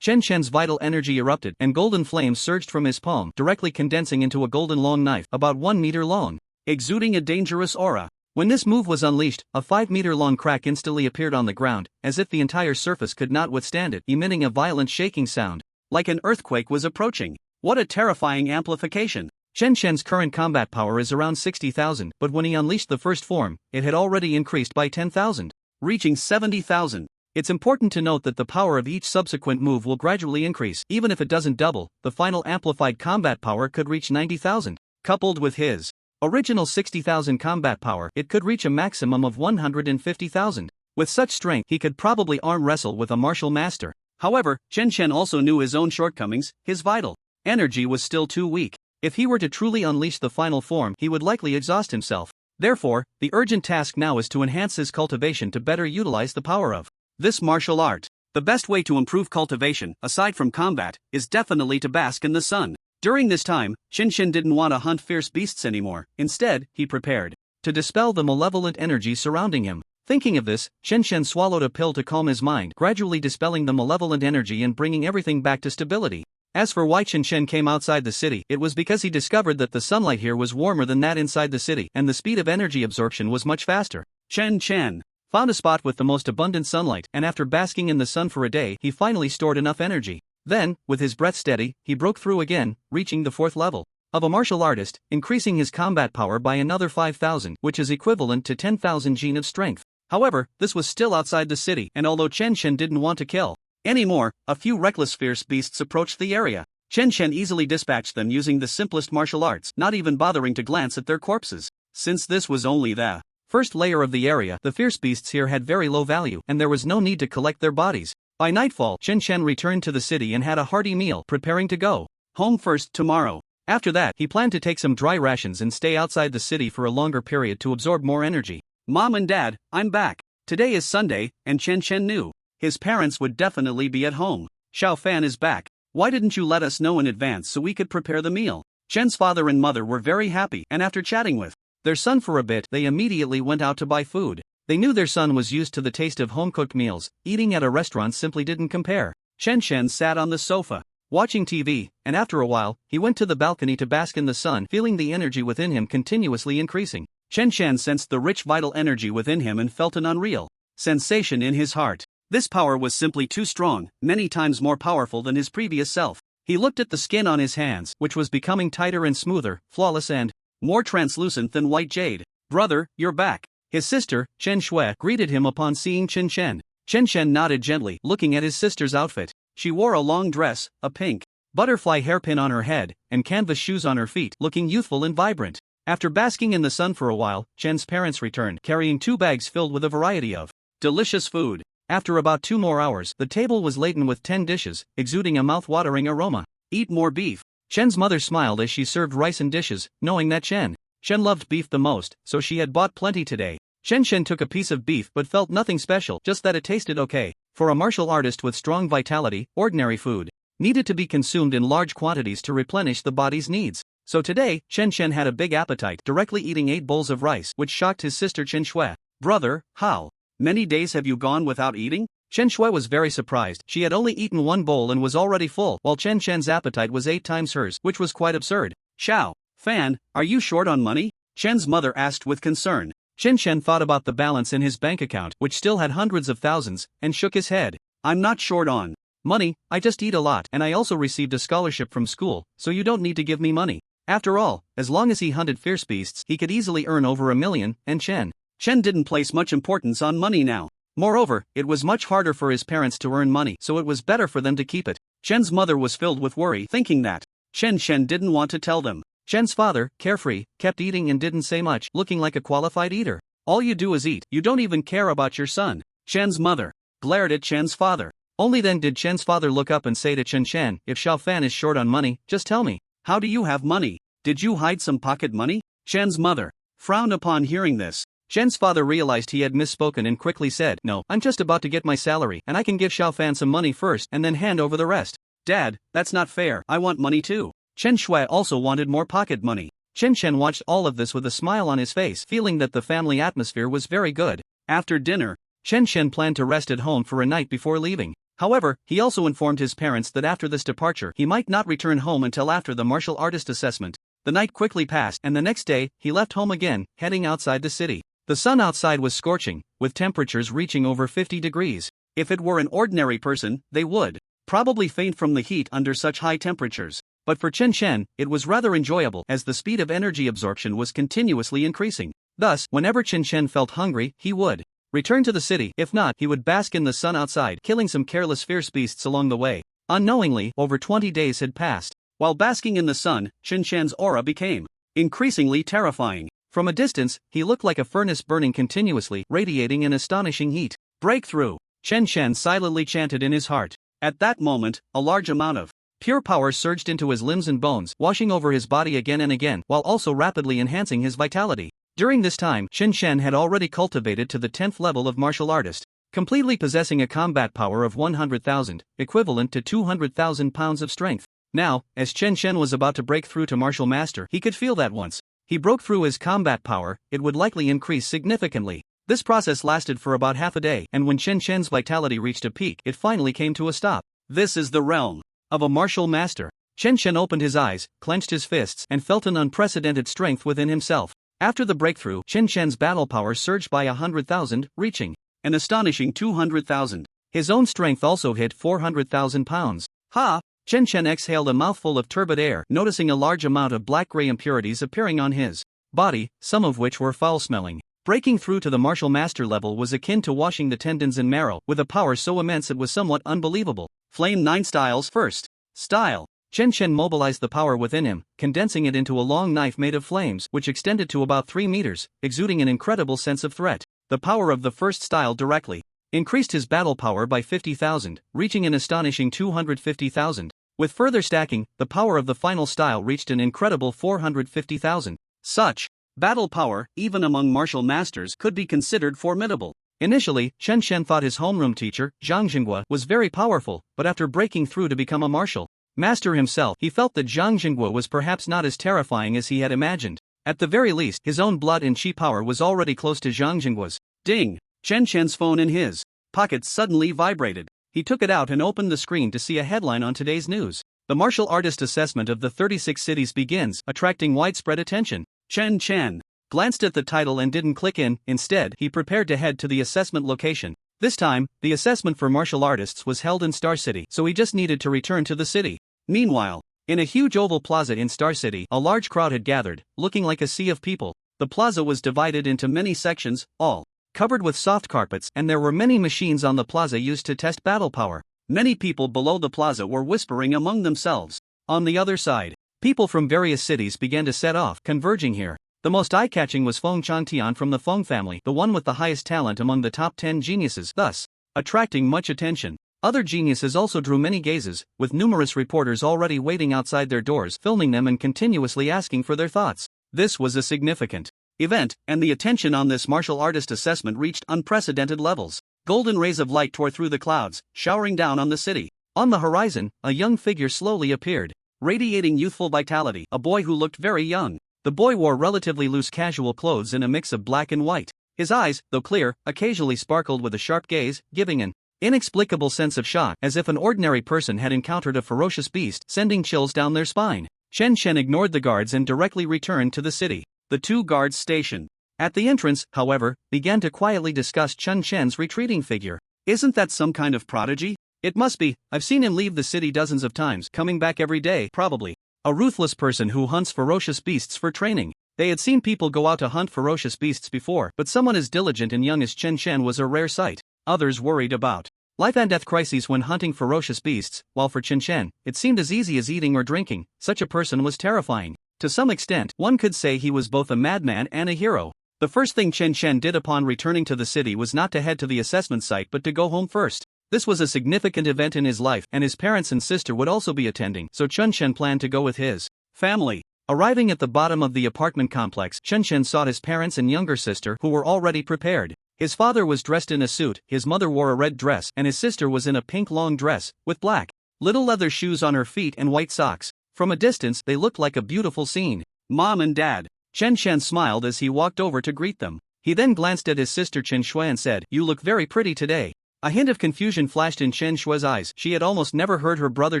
Chen Shen's vital energy erupted, and golden flames surged from his palm, directly condensing into a golden long knife, about 1 meter long, exuding a dangerous aura. When this move was unleashed, a 5-meter-long crack instantly appeared on the ground, as if the entire surface could not withstand it, emitting a violent shaking sound, like an earthquake was approaching. What a terrifying amplification! Chen Shen's current combat power is around 60,000, but when he unleashed the first form, it had already increased by 10,000, reaching 70,000. It's important to note that the power of each subsequent move will gradually increase. Even if it doesn't double, the final amplified combat power could reach 90,000. Coupled with his original 60,000 combat power, it could reach a maximum of 150,000. With such strength, he could probably arm wrestle with a martial master. However, Chen Chen also knew his own shortcomings. His vital energy was still too weak. If he were to truly unleash the final form, he would likely exhaust himself. Therefore, the urgent task now is to enhance his cultivation to better utilize the power of this martial art. The best way to improve cultivation, aside from combat, is definitely to bask in the sun. During this time, Chen Chen didn't want to hunt fierce beasts anymore. Instead, he prepared to dispel the malevolent energy surrounding him. Thinking of this, Chen Chen swallowed a pill to calm his mind, gradually dispelling the malevolent energy and bringing everything back to stability. As for why Chen Chen came outside the city, it was because he discovered that the sunlight here was warmer than that inside the city, and the speed of energy absorption was much faster. Chen Chen found a spot with the most abundant sunlight, and after basking in the sun for a day, he finally stored enough energy. Then, with his breath steady, he broke through again, reaching the 4th level of a martial artist, increasing his combat power by another 5,000, which is equivalent to 10,000 gene of strength. However, this was still outside the city, and although Chen Chen didn't want to kill anymore, a few reckless fierce beasts approached the area. Chen Chen easily dispatched them using the simplest martial arts, not even bothering to glance at their corpses. Since this was only the first layer of the area, the fierce beasts here had very low value, and there was no need to collect their bodies. By nightfall, Chen Chen returned to the city and had a hearty meal, preparing to go home first tomorrow. After that, he planned to take some dry rations and stay outside the city for a longer period to absorb more energy. Mom and Dad, I'm back. Today is Sunday, and Chen Chen knew his parents would definitely be at home. Xiao Fan is back. Why didn't you let us know in advance so we could prepare the meal? Chen's father and mother were very happy, and after chatting with their son for a bit, they immediately went out to buy food. They knew their son was used to the taste of home-cooked meals. Eating at a restaurant simply didn't compare. Chen Chen sat on the sofa, watching TV, and after a while, he went to the balcony to bask in the sun, feeling the energy within him continuously increasing. Chen Chen sensed the rich vital energy within him and felt an unreal sensation in his heart. This power was simply too strong, many times more powerful than his previous self. He looked at the skin on his hands, which was becoming tighter and smoother, flawless and more translucent than white jade. Brother, you're back. His sister, Chen Shui, greeted him upon seeing Chen Chen. Chen Chen nodded gently, looking at his sister's outfit. She wore a long dress, a pink butterfly hairpin on her head, and canvas shoes on her feet, looking youthful and vibrant. After basking in the sun for a while, Chen's parents returned, carrying 2 bags filled with a variety of delicious food. After about 2 more hours, the table was laden with 10 dishes, exuding a mouth-watering aroma. Eat more beef. Chen's mother smiled as she served rice and dishes, knowing that Chen loved beef the most, so she had bought plenty today. Chen took a piece of beef but felt nothing special, just that it tasted okay. For a martial artist with strong vitality, ordinary food needed to be consumed in large quantities to replenish the body's needs. So today, Chen had a big appetite, directly eating 8 bowls of rice, which shocked his sister Chen Shui. Brother, how many days have you gone without eating? Chen Shui was very surprised. She had only eaten 1 bowl and was already full, while Chen's appetite was 8 times hers, which was quite absurd. Xiao Fan, are you short on money? Chen's mother asked with concern. Chen thought about the balance in his bank account, which still had hundreds of thousands, and shook his head. I'm not short on money, I just eat a lot, and I also received a scholarship from school, so you don't need to give me money. After all, as long as he hunted fierce beasts, he could easily earn over 1 million, and Chen didn't place much importance on money now. Moreover, it was much harder for his parents to earn money, so it was better for them to keep it. Chen's mother was filled with worry, thinking that Chen didn't want to tell them. Chen's father, carefree, kept eating and didn't say much, looking like a qualified eater. All you do is eat, you don't even care about your son. Chen's mother glared at Chen's father. Only then did Chen's father look up and say to Chen, if Xiao Fan is short on money, just tell me. How do you have money? Did you hide some pocket money? Chen's mother frowned upon hearing this. Chen's father realized he had misspoken and quickly said, no, I'm just about to get my salary, and I can give Xiao Fan some money first and then hand over the rest. Dad, that's not fair, I want money too. Chen Shui also wanted more pocket money. Chen watched all of this with a smile on his face, feeling that the family atmosphere was very good. After dinner, Chen planned to rest at home for a night before leaving. However, he also informed his parents that after this departure, he might not return home until after the martial artist assessment. The night quickly passed, and the next day, he left home again, heading outside the city. The sun outside was scorching, with temperatures reaching over 50 degrees. If it were an ordinary person, they would probably faint from the heat under such high temperatures. But for Chen, it was rather enjoyable, as the speed of energy absorption was continuously increasing. Thus, whenever Chen felt hungry, he would return to the city. If not, he would bask in the sun outside, killing some careless fierce beasts along the way. Unknowingly, over 20 days had passed. While basking in the sun, Chen aura became increasingly terrifying. From a distance, he looked like a furnace burning continuously, radiating an astonishing heat. Breakthrough! Chen silently chanted in his heart. At that moment, a large amount of pure power surged into his limbs and bones, washing over his body again and again, while also rapidly enhancing his vitality. During this time, Chen Shen had already cultivated to the 10th level of martial artist, completely possessing a combat power of 100,000, equivalent to 200,000 pounds of strength. Now, as Chen Shen was about to break through to martial master, he could feel that once he broke through his combat power, it would likely increase significantly. This process lasted for about half a day, and when Chen Shen's vitality reached a peak, it finally came to a stop. This is the realm of a martial master. Chen Shen opened his eyes, clenched his fists, and felt an unprecedented strength within himself. After the breakthrough, Chen Shen's battle power surged by 100,000, reaching an astonishing 200,000. His own strength also hit 400,000 pounds. Ha! Chen Shen exhaled a mouthful of turbid air, noticing a large amount of black-gray impurities appearing on his body, some of which were foul-smelling. Breaking through to the martial master level was akin to washing the tendons and marrow, with a power so immense it was somewhat unbelievable. Flame 9 Styles. First style. Chen Shen mobilized the power within him, condensing it into a long knife made of flames, which extended to about 3 meters, exuding an incredible sense of threat. The power of the first style directly increased his battle power by 50,000, reaching an astonishing 250,000. With further stacking, the power of the final style reached an incredible 450,000. Such battle power, even among martial masters, could be considered formidable. Initially, Chen Shen thought his homeroom teacher, Zhang Jinghua, was very powerful, but after breaking through to become a martial master himself, he felt that Zhang Jinghua was perhaps not as terrifying as he had imagined. At the very least, his own blood and chi power was already close to Zhang Jinghua's. Ding! Chen Shen's phone in his pocket suddenly vibrated. He took it out and opened the screen to see a headline on today's news. The martial artist assessment of the 36 cities begins, attracting widespread attention. Chen Shen glanced at the title and didn't click in. Instead, he prepared to head to the assessment location. This time, the assessment for martial artists was held in Star City, so he just needed to return to the city. Meanwhile, in a huge oval plaza in Star City, a large crowd had gathered, looking like a sea of people. The plaza was divided into many sections, all covered with soft carpets, and there were many machines on the plaza used to test battle power. Many people below the plaza were whispering among themselves. On the other side, people from various cities began to set off, converging here. The most eye-catching was Feng Chantian from the Feng family, the one with the highest talent among the top 10 geniuses, thus attracting much attention. Other geniuses also drew many gazes, with numerous reporters already waiting outside their doors, filming them and continuously asking for their thoughts. This was a significant event, and the attention on this martial artist assessment reached unprecedented levels. Golden rays of light tore through the clouds, showering down on the city. On the horizon, a young figure slowly appeared, radiating youthful vitality, a boy who looked very young. The boy wore relatively loose casual clothes in a mix of black and white. His eyes, though clear, occasionally sparkled with a sharp gaze, giving an inexplicable sense of shock, as if an ordinary person had encountered a ferocious beast, sending chills down their spine. Chen Shen ignored the guards and directly returned to the city. The two guards stationed at the entrance, however, began to quietly discuss Chen Shen's retreating figure. Isn't that some kind of prodigy? It must be. I've seen him leave the city dozens of times, coming back every day, probably a ruthless person who hunts ferocious beasts for training. They had seen people go out to hunt ferocious beasts before, but someone as diligent and young as Chen Shen was a rare sight. Others worried about life and death crises when hunting ferocious beasts, while for Chen Shen, it seemed as easy as eating or drinking. Such a person was terrifying. To some extent, one could say he was both a madman and a hero. The first thing Chen Shen did upon returning to the city was not to head to the assessment site but to go home first. This was a significant event in his life, and his parents and sister would also be attending, so Chen Shen planned to go with his family. Arriving at the bottom of the apartment complex, Chen Shen sought his parents and younger sister, who were already prepared. His father was dressed in a suit, his mother wore a red dress, and his sister was in a pink long dress, with black little leather shoes on her feet and white socks. From a distance, they looked like a beautiful scene. Mom and Dad. Chen Shen smiled as he walked over to greet them. He then glanced at his sister Chen Shui and said, "You look very pretty today." A hint of confusion flashed in Chen Shui's eyes. She had almost never heard her brother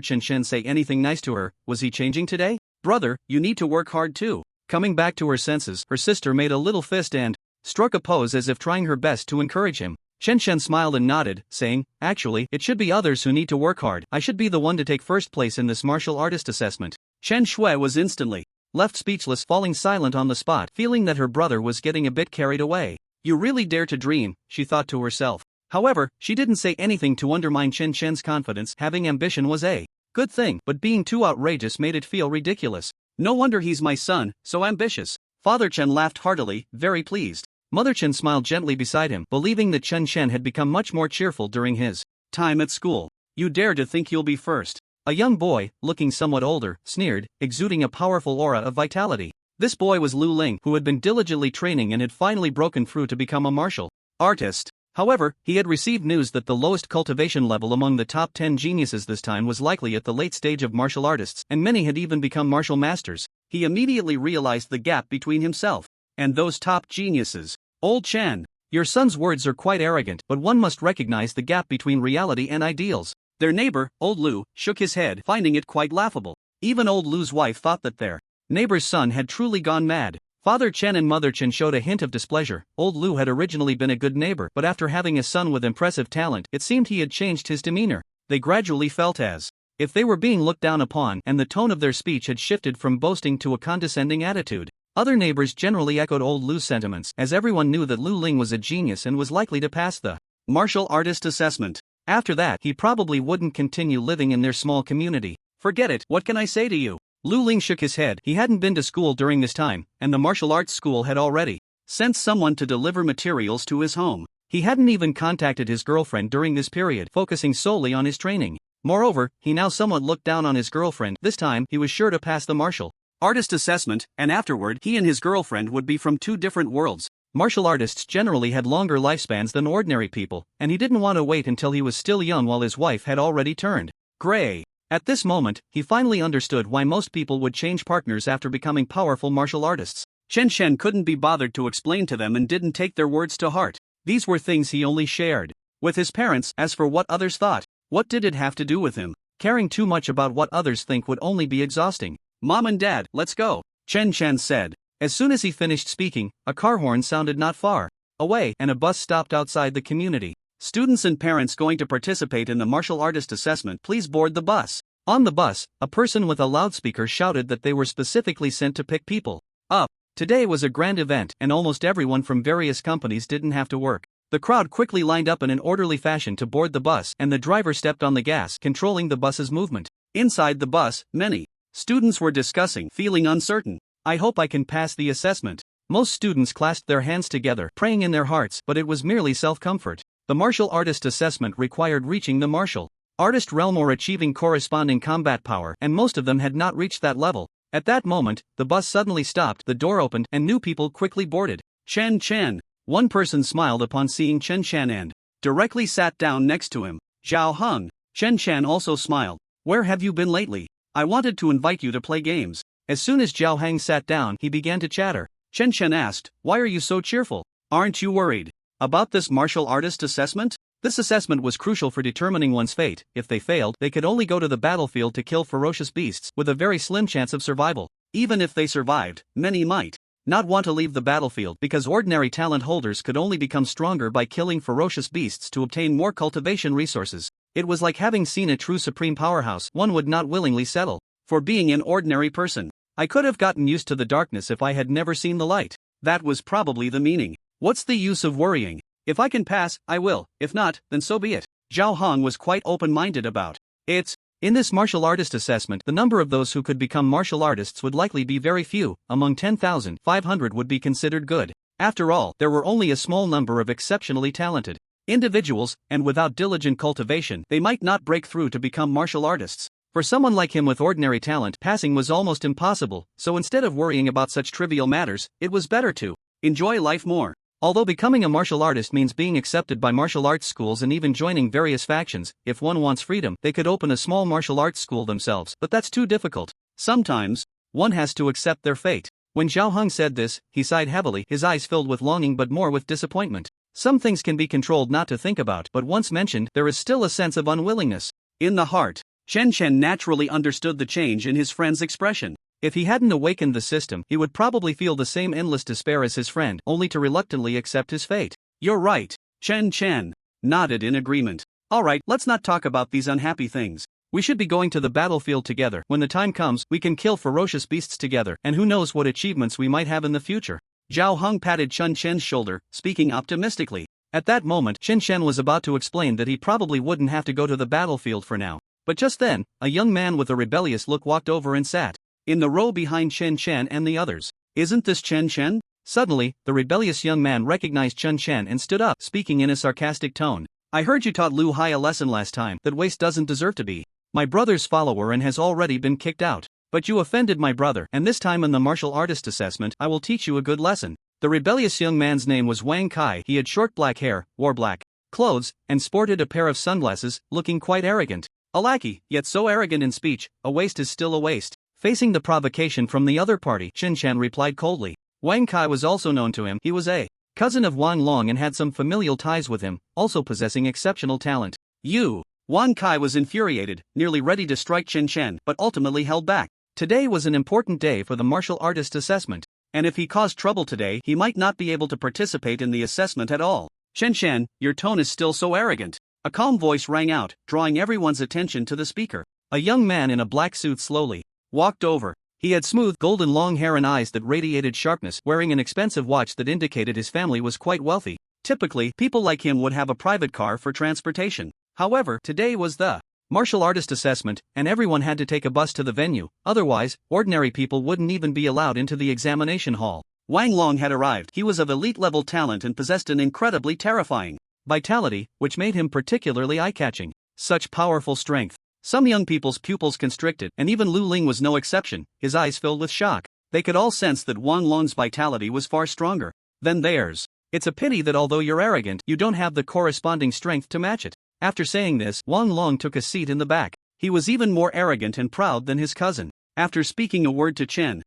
Chen Shen say anything nice to her. Was he changing today? "Brother, you need to work hard too." Coming back to her senses, her sister made a little fist and struck a pose as if trying her best to encourage him. Chen Shen smiled and nodded, saying, "Actually, it should be others who need to work hard. I should be the one to take first place in this martial artist assessment." Chen Shui was instantly left speechless, falling silent on the spot, feeling that her brother was getting a bit carried away. "You really dare to dream," she thought to herself. However, she didn't say anything to undermine Chen Shen's confidence. Having ambition was a good thing, but being too outrageous made it feel ridiculous. "No wonder he's my son, so ambitious." Father Chen laughed heartily, very pleased. Mother Chen smiled gently beside him, believing that Chen Shen had become much more cheerful during his time at school. You dare to think you'll be first? A young boy, looking somewhat older, sneered, exuding a powerful aura of vitality. This boy was Lu Ling, who had been diligently training and had finally broken through to become a martial artist. However, he had received news that the lowest cultivation level among the top 10 geniuses this time was likely at the late stage of martial artists, and many had even become martial masters. He immediately realized the gap between himself and those top geniuses. Old Chen, your son's words are quite arrogant, but one must recognize the gap between reality and ideals. Their neighbor, Old Lu, shook his head, finding it quite laughable. Even Old Lu's wife thought that their neighbor's son had truly gone mad. Father Chen and Mother Chen showed a hint of displeasure. Old Lu had originally been a good neighbor, but after having a son with impressive talent, it seemed he had changed his demeanor. They gradually felt as if they were being looked down upon, and the tone of their speech had shifted from boasting to a condescending attitude. Other neighbors generally echoed Old Lu's sentiments, as everyone knew that Lu Ling was a genius and was likely to pass the martial artist assessment. After that, he probably wouldn't continue living in their small community. Forget it, what can I say to you? Lu Ling shook his head. He hadn't been to school during this time, and the martial arts school had already sent someone to deliver materials to his home. He hadn't even contacted his girlfriend during this period, focusing solely on his training. Moreover, he now somewhat looked down on his girlfriend. This time, he was sure to pass the martial artist assessment, and afterward, he and his girlfriend would be from two different worlds. Martial artists generally had longer lifespans than ordinary people, and he didn't want to wait until he was still young while his wife had already turned gray. At this moment, he finally understood why most people would change partners after becoming powerful martial artists. Chen Shen couldn't be bothered to explain to them and didn't take their words to heart. These were things he only shared with his parents. As for what others thought, what did it have to do with him? Caring too much about what others think would only be exhausting. Mom and Dad, let's go, Chen Shen said. As soon as he finished speaking, a car horn sounded not far away, and a bus stopped outside the community. Students and parents going to participate in the martial artist assessment, please board the bus. On the bus, a person with a loudspeaker shouted that they were specifically sent to pick people up. Today was a grand event, and almost everyone from various companies didn't have to work. The crowd quickly lined up in an orderly fashion to board the bus, and the driver stepped on the gas, controlling the bus's movement. Inside the bus, many students were discussing, feeling uncertain. I hope I can pass the assessment. Most students clasped their hands together, praying in their hearts, but it was merely self-comfort. The martial artist assessment required reaching the martial artist realm or achieving corresponding combat power, and most of them had not reached that level. At that moment, the bus suddenly stopped, the door opened, and new people quickly boarded. Chen Chen. One person smiled upon seeing Chen Chen and directly sat down next to him. Zhao Heng. Chen Chen also smiled. Where have you been lately? I wanted to invite you to play games. As soon as Zhao Heng sat down, he began to chatter. Chen Chen asked, why are you so cheerful? Aren't you worried about this martial artist assessment? This assessment was crucial for determining one's fate. If they failed, they could only go to the battlefield to kill ferocious beasts, with a very slim chance of survival. Even if they survived, many might not want to leave the battlefield, because ordinary talent holders could only become stronger by killing ferocious beasts to obtain more cultivation resources. It was like having seen a true supreme powerhouse. One would not willingly settle for being an ordinary person. I could have gotten used to the darkness if I had never seen the light. That was probably the meaning. What's the use of worrying? If I can pass, I will. If not, then so be it. Zhao Heng was quite open-minded about it. In this martial artist assessment, the number of those who could become martial artists would likely be very few. Among 10,000, 500 would be considered good. After all, there were only a small number of exceptionally talented individuals, and without diligent cultivation, they might not break through to become martial artists. For someone like him with ordinary talent, passing was almost impossible, so instead of worrying about such trivial matters, it was better to enjoy life more. Although becoming a martial artist means being accepted by martial arts schools and even joining various factions, if one wants freedom, they could open a small martial arts school themselves, but that's too difficult. Sometimes, one has to accept their fate. When Zhao Heng said this, he sighed heavily, his eyes filled with longing but more with disappointment. Some things can be controlled not to think about, but once mentioned, there is still a sense of unwillingness in the heart. Chen Chen naturally understood the change in his friend's expression. If he hadn't awakened the system, he would probably feel the same endless despair as his friend, only to reluctantly accept his fate. You're right. Chen Chen nodded in agreement. Alright, let's not talk about these unhappy things. We should be going to the battlefield together. When the time comes, we can kill ferocious beasts together, and who knows what achievements we might have in the future. Zhao Heng patted Chen Chen's shoulder, speaking optimistically. At that moment, Chen Chen was about to explain that he probably wouldn't have to go to the battlefield for now. But just then, a young man with a rebellious look walked over and sat in the row behind Chen Chen and the others. Isn't this Chen Chen? Suddenly, the rebellious young man recognized Chen Chen and stood up, speaking in a sarcastic tone. I heard you taught Lu Hai a lesson last time that waste doesn't deserve to be my brother's follower and has already been kicked out. But you offended my brother, and this time in the martial artist assessment I will teach you a good lesson. The rebellious young man's name was Wang Kai. He had short black hair, wore black clothes, and sported a pair of sunglasses, looking quite arrogant. A lackey, yet so arrogant in speech, a waste is still a waste. Facing the provocation from the other party, Chen Shan replied coldly. Wang Kai was also known to him. He was a cousin of Wang Long and had some familial ties with him, also possessing exceptional talent. Wang Kai was infuriated, nearly ready to strike Chen Shan, but ultimately held back. Today was an important day for the martial artist assessment, and if he caused trouble today, he might not be able to participate in the assessment at all. Chen Shan, your tone is still so arrogant. A calm voice rang out, drawing everyone's attention to the speaker. A young man in a black suit slowly walked over. He had smooth, golden long hair and eyes that radiated sharpness, wearing an expensive watch that indicated his family was quite wealthy. Typically, people like him would have a private car for transportation. However, today was the martial artist assessment, and everyone had to take a bus to the venue, otherwise, ordinary people wouldn't even be allowed into the examination hall. Wang Long had arrived. He was of elite-level talent and possessed an incredibly terrifying vitality, which made him particularly eye-catching. Such powerful strength. Some young people's pupils constricted, and even Lu Ling was no exception, his eyes filled with shock. They could all sense that Wang Long's vitality was far stronger than theirs. It's a pity that although you're arrogant, you don't have the corresponding strength to match it. After saying this, Wang Long took a seat in the back. He was even more arrogant and proud than his cousin. After speaking a word to Chen,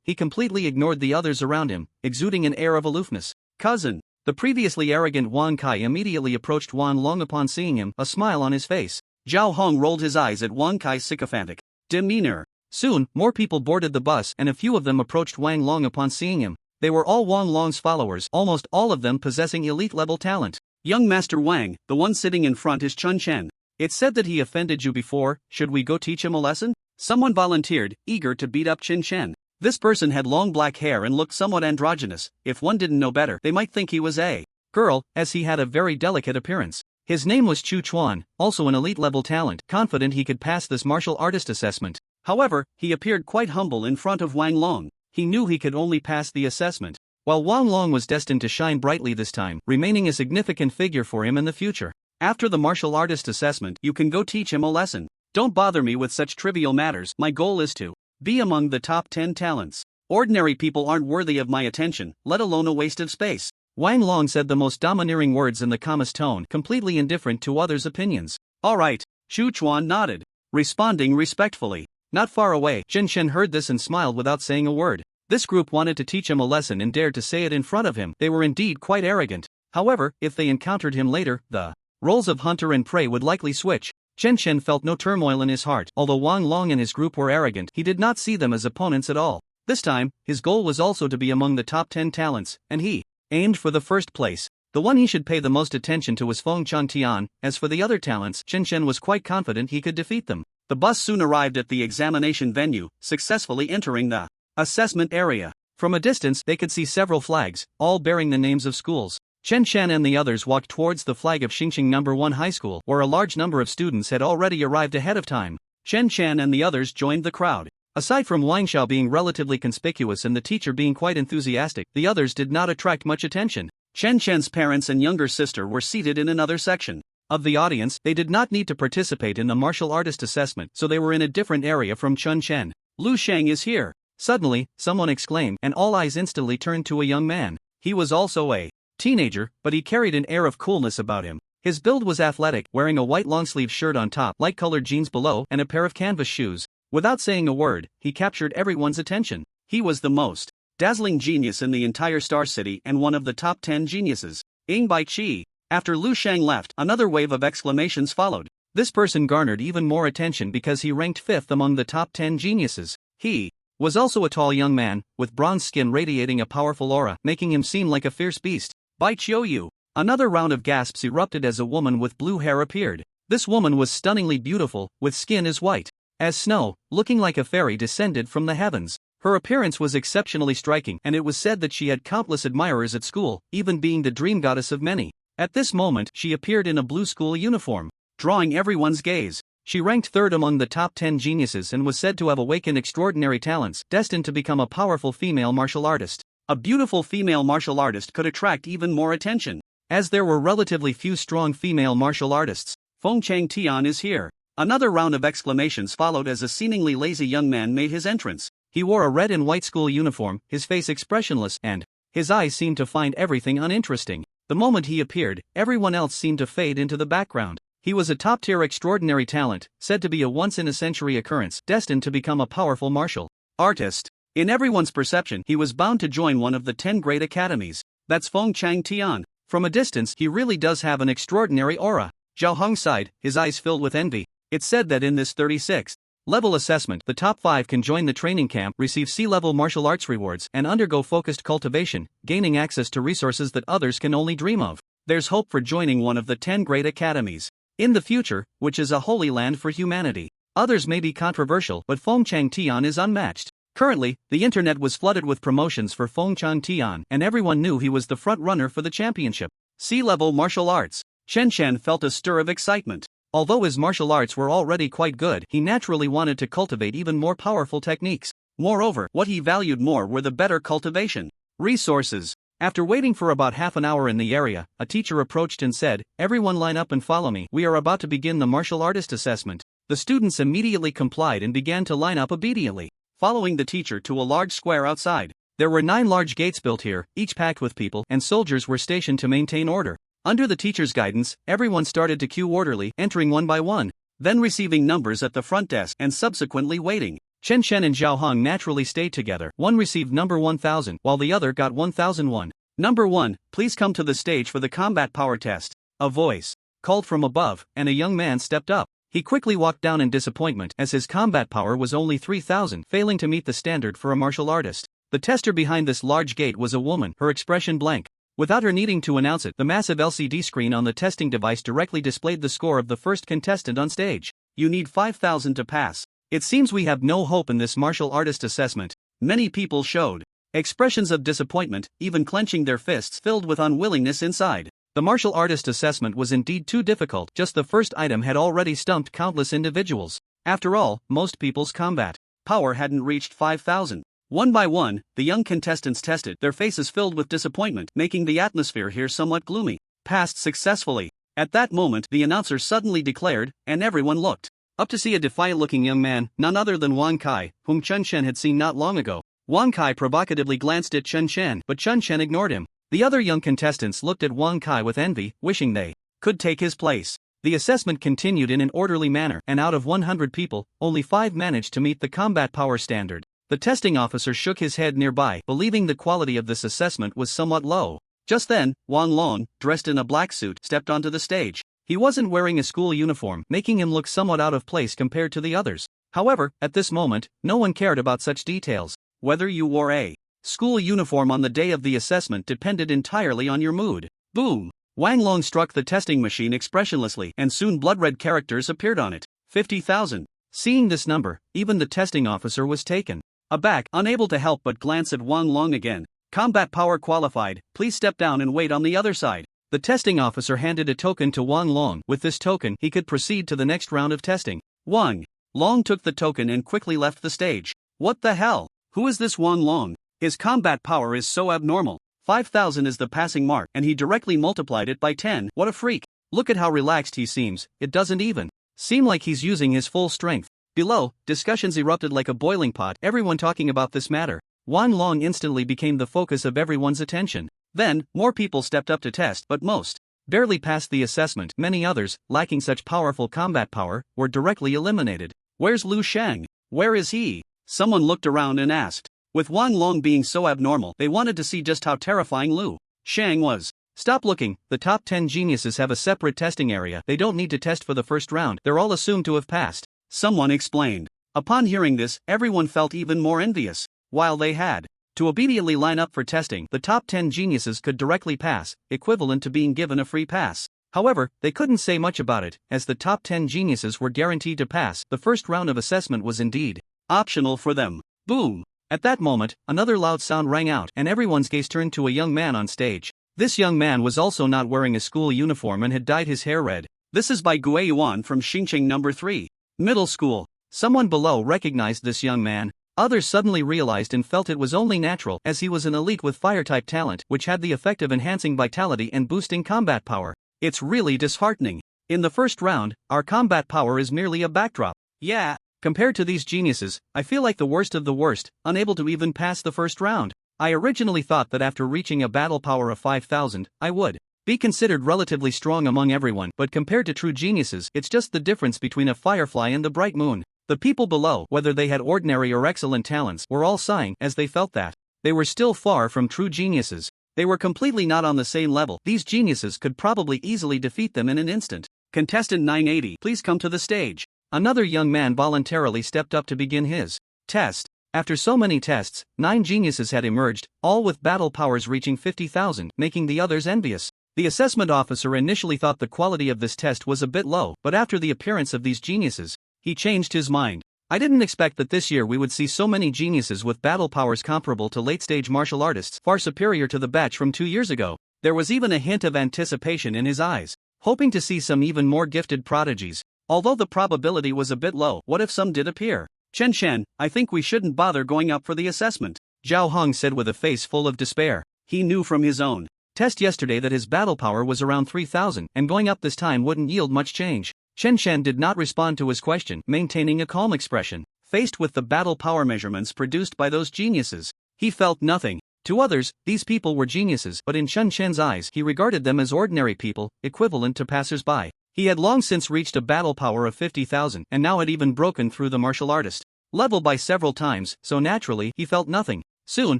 he completely ignored the others around him, exuding an air of aloofness. Cousin. The previously arrogant Wang Kai immediately approached Wang Long upon seeing him, a smile on his face. Zhao Hong rolled his eyes at Wang Kai's sycophantic demeanor. Soon, more people boarded the bus and a few of them approached Wang Long upon seeing him. They were all Wang Long's followers, almost all of them possessing elite-level talent. Young Master Wang, the one sitting in front is Chen Shan. It's said that he offended you before. Should we go teach him a lesson? Someone volunteered, eager to beat up Chen Shan. This person had long black hair and looked somewhat androgynous. If one didn't know better, they might think he was a girl, as he had a very delicate appearance. His name was Chu Chuan, also an elite-level talent, confident he could pass this martial artist assessment. However, he appeared quite humble in front of Wang Long. He knew he could only pass the assessment. While Wang Long was destined to shine brightly this time, remaining a significant figure for him in the future. After the martial artist assessment, you can go teach him a lesson. Don't bother me with such trivial matters. My goal is to be among the top 10 talents. Ordinary people aren't worthy of my attention, let alone a waste of space. Wang Long said the most domineering words in the calmest tone, completely indifferent to others' opinions. Alright, Xu Chuan nodded, responding respectfully. Not far away, Chen Shen heard this and smiled without saying a word. This group wanted to teach him a lesson and dared to say it in front of him. They were indeed quite arrogant. However, if they encountered him later, the roles of hunter and prey would likely switch. Chen Shen felt no turmoil in his heart. Although Wang Long and his group were arrogant, he did not see them as opponents at all. This time, his goal was also to be among the top 10 talents, and he aimed for the first place. The one he should pay the most attention to was Feng Changtian. As for the other talents, Chen Shen was quite confident he could defeat them. The bus soon arrived at the examination venue, successfully entering the assessment area. From a distance, they could see several flags, all bearing the names of schools. Chen Shan and the others walked towards the flag of Xingxing No. 1 High School, where a large number of students had already arrived ahead of time. Chen Shan and the others joined the crowd. Aside from Wang Xiao being relatively conspicuous and the teacher being quite enthusiastic, the others did not attract much attention. Chen Shan's parents and younger sister were seated in another section of the audience. They did not need to participate in the martial artist assessment, so they were in a different area from Chen Shen. Lu Sheng is here. Suddenly, someone exclaimed, and all eyes instantly turned to a young man. He was also a teenager, but he carried an air of coolness about him. His build was athletic, wearing a white long-sleeve shirt on top, light-colored jeans below, and a pair of canvas shoes. Without saying a word, he captured everyone's attention. He was the most dazzling genius in the entire Star City and one of the top 10 geniuses. Ing Bai Qi. After Lu Sheng left, another wave of exclamations followed. This person garnered even more attention because he ranked 5th among the top 10 geniuses. He was also a tall young man, with bronze skin radiating a powerful aura, making him seem like a fierce beast. Bai Qiuyu. Another round of gasps erupted as a woman with blue hair appeared. This woman was stunningly beautiful, with skin as white as snow, looking like a fairy descended from the heavens. Her appearance was exceptionally striking, and it was said that she had countless admirers at school, even being the dream goddess of many. At this moment, she appeared in a blue school uniform, drawing everyone's gaze. She ranked 3rd among the top 10 geniuses and was said to have awakened extraordinary talents, destined to become a powerful female martial artist. A beautiful female martial artist could attract even more attention. as there were relatively few strong female martial artists. Feng Chang Tian is here. Another round of exclamations followed as a seemingly lazy young man made his entrance. He wore a red and white school uniform, his face expressionless, and his eyes seemed to find everything uninteresting. The moment he appeared, everyone else seemed to fade into the background. He was a top-tier extraordinary talent, said to be a once-in-a-century occurrence, destined to become a powerful martial artist. In everyone's perception, he was bound to join one of the 10 great academies. That's Feng Chang Tian. From a distance, he really does have an extraordinary aura. Zhao Hong sighed, his eyes filled with envy. It's said that in this 36th level assessment, the top 5 can join the training camp, receive C-level martial arts rewards, and undergo focused cultivation, gaining access to resources that others can only dream of. There's hope for joining one of the 10 great academies in the future, which is a holy land for humanity. Others may be controversial, but Feng Chang Tian is unmatched. Currently, the internet was flooded with promotions for Feng Chang Tian, and everyone knew he was the front-runner for the championship. C-level martial arts. Chen Chen felt a stir of excitement. Although his martial arts were already quite good, he naturally wanted to cultivate even more powerful techniques. Moreover, what he valued more were the better cultivation resources. After waiting for about half an hour in the area, a teacher approached and said, "Everyone line up and follow me. We are about to begin the martial artist assessment." The students immediately complied and began to line up obediently, following the teacher to a large square outside. There were 9 large gates built here, each packed with people, and soldiers were stationed to maintain order. Under the teacher's guidance, everyone started to queue orderly, entering one by one, then receiving numbers at the front desk and subsequently waiting. Chen Chen and Zhao Hong naturally stayed together. One received number 1000, while the other got 1001. Number 1, please come to the stage for the combat power test. A voice called from above, and a young man stepped up. He quickly walked down in disappointment as his combat power was only 3000, failing to meet the standard for a martial artist. The tester behind this large gate was a woman, her expression blank. Without her needing to announce it, the massive LCD screen on the testing device directly displayed the score of the first contestant on stage. You need 5000 to pass. It seems we have no hope in this martial artist assessment. Many people showed expressions of disappointment, even clenching their fists filled with unwillingness inside. The martial artist assessment was indeed too difficult. Just the first item had already stumped countless individuals. After all, most people's combat power hadn't reached 5000. One by one, the young contestants tested, their faces filled with disappointment, making the atmosphere here somewhat gloomy. Passed successfully. At that moment, the announcer suddenly declared, and everyone looked up to see a defiant-looking young man, none other than Wang Kai, whom Chen Chen had seen not long ago. Wang Kai provocatively glanced at Chen Chen, but Chen Chen ignored him. The other young contestants looked at Wang Kai with envy, wishing they could take his place. The assessment continued in an orderly manner, and out of 100 people, only 5 managed to meet the combat power standard. The testing officer shook his head nearby, believing the quality of this assessment was somewhat low. Just then, Wang Long, dressed in a black suit, stepped onto the stage. He wasn't wearing a school uniform, making him look somewhat out of place compared to the others. However, at this moment, no one cared about such details. Whether you wore a school uniform on the day of the assessment depended entirely on your mood. Boom! Wang Long struck the testing machine expressionlessly, and soon blood-red characters appeared on it. 50,000. Seeing this number, even the testing officer was taken aback, unable to help but glance at Wang Long again. Combat power qualified, please step down and wait on the other side. The testing officer handed a token to Wang Long. With this token, he could proceed to the next round of testing. Wang Long took the token and quickly left the stage. What the hell? Who is this Wang Long? His combat power is so abnormal. 5000 is the passing mark, and he directly multiplied it by 10. What a freak. Look at how relaxed he seems. It doesn't even seem like he's using his full strength. Below, discussions erupted like a boiling pot, everyone talking about this matter. Wang Long instantly became the focus of everyone's attention. Then, more people stepped up to test, but most barely passed the assessment. Many others, lacking such powerful combat power, were directly eliminated. Where's Lu Shang? Where is he? Someone looked around and asked. With Wang Long being so abnormal, they wanted to see just how terrifying Lu Shang was. Stop looking, the top 10 geniuses have a separate testing area. They don't need to test for the first round, they're all assumed to have passed. Someone explained. Upon hearing this, everyone felt even more envious. While they had to obediently line up for testing, the top 10 geniuses could directly pass, equivalent to being given a free pass. However, they couldn't say much about it, as the top 10 geniuses were guaranteed to pass. The first round of assessment was indeed optional for them. Boom! At that moment, another loud sound rang out, and everyone's gaze turned to a young man on stage. This young man was also not wearing a school uniform and had dyed his hair red. This is by Gue Yuan from Xingqing No. 3. Middle school. Someone below recognized this young man. Others suddenly realized and felt it was only natural, as he was an elite with fire-type talent, which had the effect of enhancing vitality and boosting combat power. It's really disheartening. In the first round, our combat power is merely a backdrop. Yeah. Compared to these geniuses, I feel like the worst of the worst, unable to even pass the first round. I originally thought that after reaching a battle power of 5,000, I would be considered relatively strong among everyone, but compared to true geniuses, it's just the difference between a firefly and the bright moon. The people below, whether they had ordinary or excellent talents, were all sighing as they felt that they were still far from true geniuses. They were completely not on the same level. These geniuses could probably easily defeat them in an instant. Contestant 980, please come to the stage. Another young man voluntarily stepped up to begin his test. After so many tests, 9 geniuses had emerged, all with battle powers reaching 50,000, making the others envious. The assessment officer initially thought the quality of this test was a bit low, but after the appearance of these geniuses, he changed his mind. I didn't expect that this year we would see so many geniuses with battle powers comparable to late-stage martial artists, far superior to the batch from 2 years ago. There was even a hint of anticipation in his eyes, hoping to see some even more gifted prodigies. Although the probability was a bit low, what if some did appear? Chen, I think we shouldn't bother going up for the assessment, Zhao Hong said with a face full of despair. He knew from his own test yesterday that his battle power was around 3,000, and going up this time wouldn't yield much change. Chen did not respond to his question, maintaining a calm expression. Faced with the battle power measurements produced by those geniuses, he felt nothing. To others, these people were geniuses, but in Chen's eyes, he regarded them as ordinary people, equivalent to passers-by. He had long since reached a battle power of 50,000, and now had even broken through the martial artist level by several times, so naturally, he felt nothing. Soon,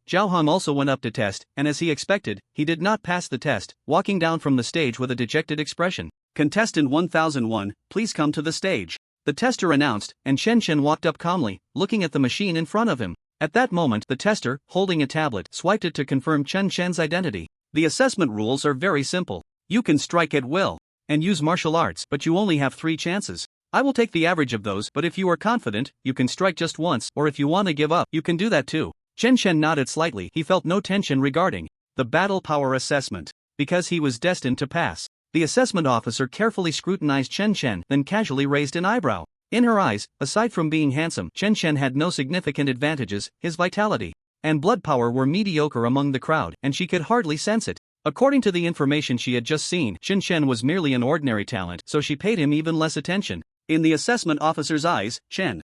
Zhao Hong also went up to test, and as he expected, he did not pass the test, walking down from the stage with a dejected expression. Contestant 1001, please come to the stage, the tester announced, and Chen walked up calmly, looking at the machine in front of him. At that moment, the tester, holding a tablet, swiped it to confirm Chen's identity. The assessment rules are very simple. You can strike at will and use martial arts, but you only have 3 chances. I will take the average of those, but if you are confident, you can strike just once, or if you want to give up, you can do that too. Chen nodded slightly. He felt no tension regarding the battle power assessment, because he was destined to pass. The assessment officer carefully scrutinized Chen, then casually raised an eyebrow. In her eyes, aside from being handsome, Chen had no significant advantages. His vitality and blood power were mediocre among the crowd, and she could hardly sense it. According to the information she had just seen, Chen was merely an ordinary talent, so she paid him even less attention. In the assessment officer's eyes, Chen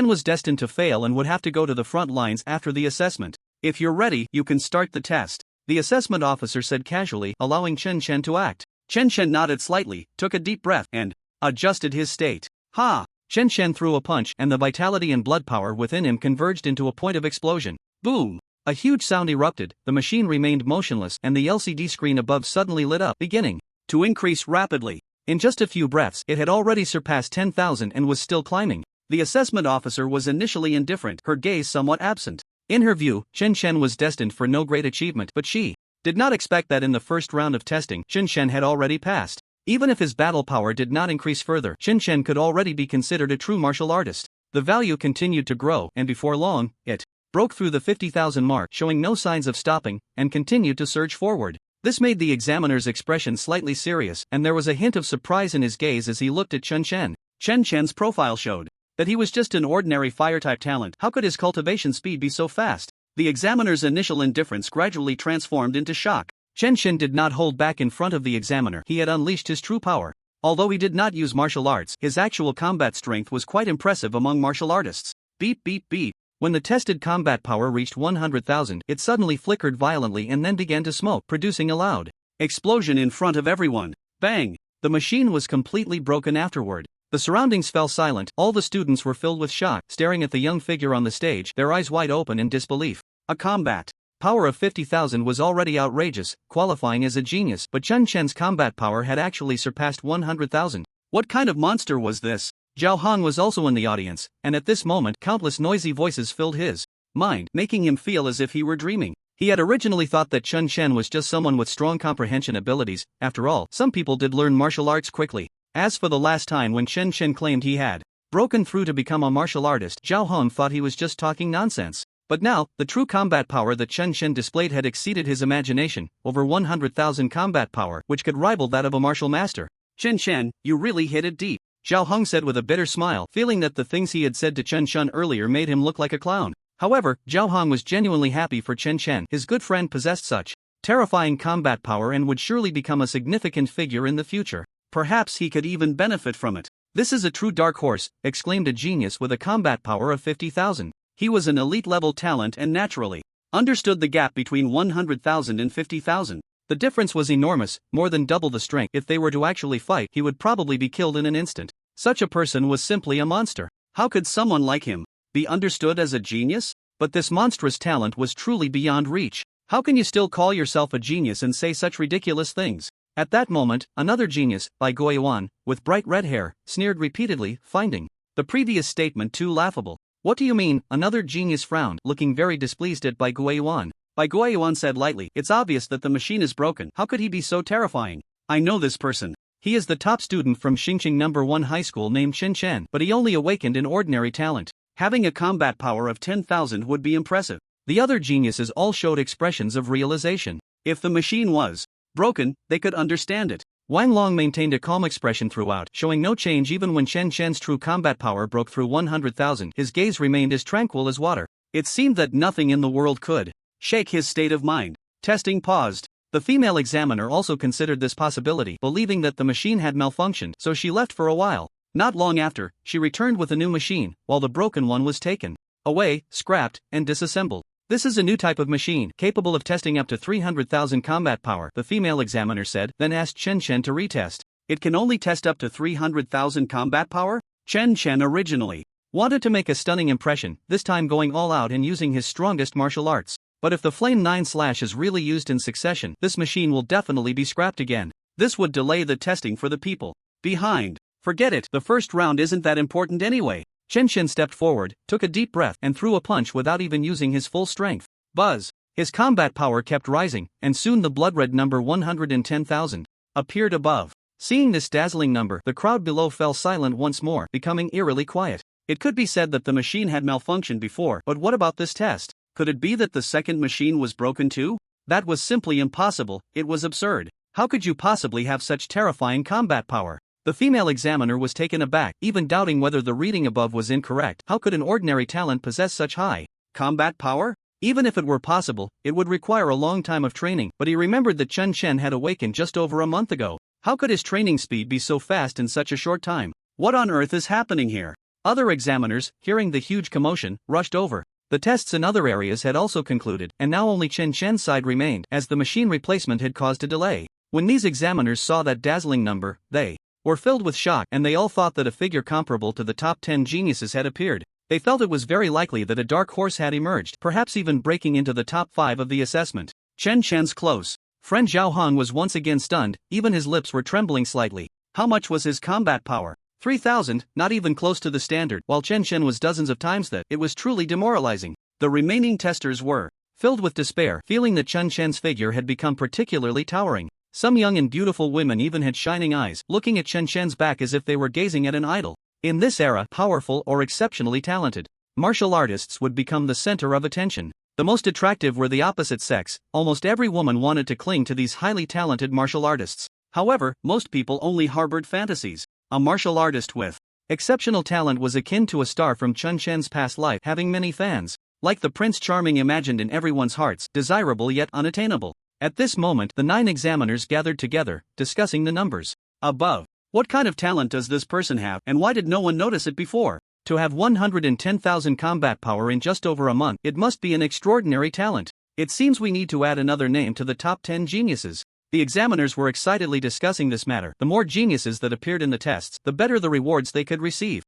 was destined to fail and would have to go to the front lines after the assessment. If you're ready, you can start the test, the assessment officer said casually, allowing Chen to act. Chen nodded slightly, took a deep breath, and adjusted his state. Ha! Chen threw a punch, and the vitality and blood power within him converged into a point of explosion. Boom! A huge sound erupted, the machine remained motionless, and the LCD screen above suddenly lit up, beginning to increase rapidly. In just a few breaths, it had already surpassed 10,000 and was still climbing. The assessment officer was initially indifferent, her gaze somewhat absent. In her view, Chen was destined for no great achievement, but she did not expect that in the first round of testing, Chen had already passed. Even if his battle power did not increase further, Chen could already be considered a true martial artist. The value continued to grow, and before long, it broke through the 50,000 mark, showing no signs of stopping, and continued to surge forward. This made the examiner's expression slightly serious, and there was a hint of surprise in his gaze as he looked at Chen. Chen's profile showed that he was just an ordinary fire-type talent. How could his cultivation speed be so fast? The examiner's initial indifference gradually transformed into shock. Chen did not hold back in front of the examiner. He had unleashed his true power. Although he did not use martial arts, his actual combat strength was quite impressive among martial artists. Beep beep beep. When the tested combat power reached 100,000, it suddenly flickered violently and then began to smoke, producing a loud explosion in front of everyone. Bang! The machine was completely broken afterward. The surroundings fell silent. All the students were filled with shock, staring at the young figure on the stage, their eyes wide open in disbelief. A combat power of 50,000 was already outrageous, qualifying as a genius, but Chen's combat power had actually surpassed 100,000. What kind of monster was this? Zhao Hong was also in the audience, and at this moment countless noisy voices filled his mind, making him feel as if he were dreaming. He had originally thought that Chen was just someone with strong comprehension abilities. After all, some people did learn martial arts quickly. As for the last time when Chen claimed he had broken through to become a martial artist, Zhao Hong thought he was just talking nonsense. But now, the true combat power that Chen displayed had exceeded his imagination, over 100,000 combat power, which could rival that of a martial master. Chen, you really hit it deep, Zhao Hong said with a bitter smile, feeling that the things he had said to Chen earlier made him look like a clown. However, Zhao Hong was genuinely happy for Chen Chen. His good friend possessed such terrifying combat power and would surely become a significant figure in the future. Perhaps he could even benefit from it. "This is a true dark horse," exclaimed a genius with a combat power of 50,000. He was an elite-level talent and naturally understood the gap between 100,000 and 50,000. The difference was enormous, more than double the strength. If they were to actually fight, he would probably be killed in an instant. Such a person was simply a monster. How could someone like him be understood as a genius? But this monstrous talent was truly beyond reach. How can you still call yourself a genius and say such ridiculous things? At that moment, another genius, Bai Guiyuan, with bright red hair, sneered repeatedly, finding the previous statement too laughable. "What do you mean?" Another genius frowned, looking very displeased at Bai Guiyuan. Bai Guiyuan said lightly, "It's obvious that the machine is broken. How could he be so terrifying? I know this person. He is the top student from Xingqing No. 1 High School named Chen Chen, but he only awakened in ordinary talent. Having a combat power of 10,000 would be impressive." The other geniuses all showed expressions of realization. If the machine was broken, they could understand it. Wang Long maintained a calm expression throughout, showing no change even when Chen Chen's true combat power broke through 100,000. His gaze remained as tranquil as water. It seemed that nothing in the world could shake his state of mind. Testing paused. The female examiner also considered this possibility, believing that the machine had malfunctioned, so she left for a while. Not long after, she returned with a new machine, while the broken one was taken away, scrapped, and disassembled. "This is a new type of machine, capable of testing up to 300,000 combat power," the female examiner said, then asked Chen Chen to retest. "It can only test up to 300,000 combat power?" Chen Chen originally wanted to make a stunning impression, this time going all out and using his strongest martial arts. But if the Flame 9 slash is really used in succession, this machine will definitely be scrapped again. This would delay the testing for the people behind. "Forget it, the first round isn't that important anyway." Chen Chen stepped forward, took a deep breath, and threw a punch without even using his full strength. Buzz! His combat power kept rising, and soon the blood-red number 110,000 appeared above. Seeing this dazzling number, the crowd below fell silent once more, becoming eerily quiet. It could be said that the machine had malfunctioned before, but what about this test? Could it be that the second machine was broken too? That was simply impossible, it was absurd. How could you possibly have such terrifying combat power? The female examiner was taken aback, even doubting whether the reading above was incorrect. How could an ordinary talent possess such high combat power? Even if it were possible, it would require a long time of training, but he remembered that Chen Chen had awakened just over a month ago. How could his training speed be so fast in such a short time? What on earth is happening here? Other examiners, hearing the huge commotion, rushed over. The tests in other areas had also concluded, and now only Chen Chen's side remained, as the machine replacement had caused a delay. When these examiners saw that dazzling number, they were filled with shock, and they all thought that a figure comparable to the top 10 geniuses had appeared. They felt it was very likely that a dark horse had emerged, perhaps even breaking into the top 5 of the assessment. Chen Chen's close friend Zhao Hong was once again stunned, even his lips were trembling slightly. How much was his combat power? 3,000, not even close to the standard, while Chen Chen was dozens of times that. It was truly demoralizing. The remaining testers were filled with despair, feeling that Chen Chen's figure had become particularly towering. Some young and beautiful women even had shining eyes, looking at Chen Chen's back as if they were gazing at an idol. In this era, powerful or exceptionally talented martial artists would become the center of attention. The most attractive were the opposite sex. Almost every woman wanted to cling to these highly talented martial artists. However, most people only harbored fantasies. A martial artist with exceptional talent was akin to a star from Chen Chen's past life, having many fans. Like the Prince Charming imagined in everyone's hearts, desirable yet unattainable. At this moment, the 9 examiners gathered together, discussing the numbers above. What kind of talent does this person have, and why did no one notice it before? To have 110,000 combat power in just over a month, it must be an extraordinary talent. It seems we need to add another name to the top 10 geniuses. The examiners were excitedly discussing this matter. The more geniuses that appeared in the tests, the better the rewards they could receive.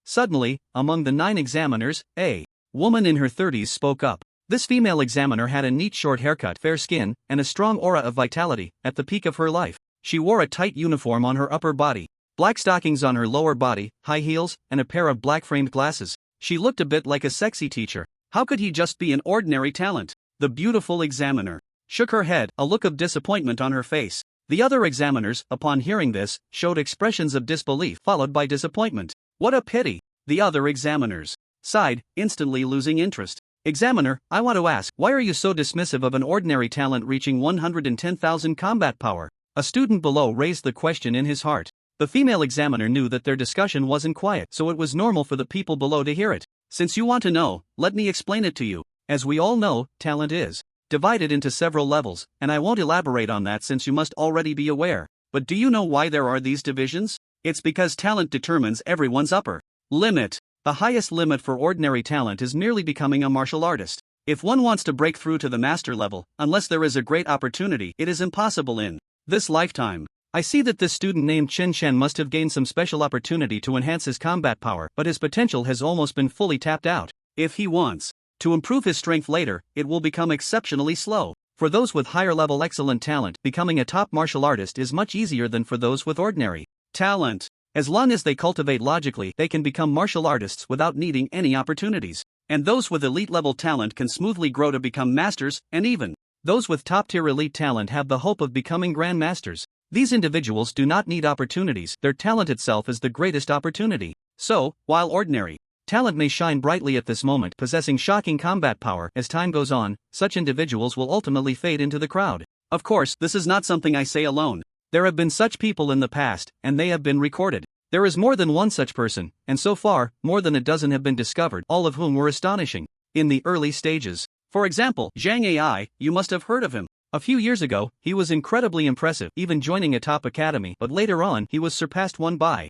Suddenly, among the 9 examiners, a woman in her 30s spoke up. This female examiner had a neat short haircut, fair skin, and a strong aura of vitality. At the peak of her life, she wore a tight uniform on her upper body, black stockings on her lower body, high heels, and a pair of black-framed glasses. She looked a bit like a sexy teacher. How could he just be an ordinary talent? The beautiful examiner shook her head, a look of disappointment on her face. The other examiners, upon hearing this, showed expressions of disbelief followed by disappointment. What a pity! The other examiners sighed, instantly losing interest. Examiner, I want to ask, why are you so dismissive of an ordinary talent reaching 110,000 combat power? A student below raised the question in his heart. The female examiner knew that their discussion wasn't quiet, so it was normal for the people below to hear it. Since you want to know, let me explain it to you. As we all know, talent is divided into several levels, and I won't elaborate on that since you must already be aware. But do you know why there are these divisions? It's because talent determines everyone's upper limit. The highest limit for ordinary talent is merely becoming a martial artist. If one wants to break through to the master level, unless there is a great opportunity, it is impossible in this lifetime. I see that this student named Chen Shen must have gained some special opportunity to enhance his combat power, but his potential has almost been fully tapped out. If he wants to improve his strength later, it will become exceptionally slow. For those with higher level excellent talent, becoming a top martial artist is much easier than for those with ordinary talent. As long as they cultivate logically, they can become martial artists without needing any opportunities. And those with elite level talent can smoothly grow to become masters, and even those with top tier elite talent have the hope of becoming grandmasters. These individuals do not need opportunities, their talent itself is the greatest opportunity. So, while ordinary talent may shine brightly at this moment, possessing shocking combat power, as time goes on, such individuals will ultimately fade into the crowd. Of course, this is not something I say alone. There have been such people in the past, and they have been recorded. There is more than one such person, and so far, more than a dozen have been discovered, all of whom were astonishing in the early stages. For example, Zhang Ai, you must have heard of him. A few years ago, he was incredibly impressive, even joining a top academy, but later on he was surpassed one by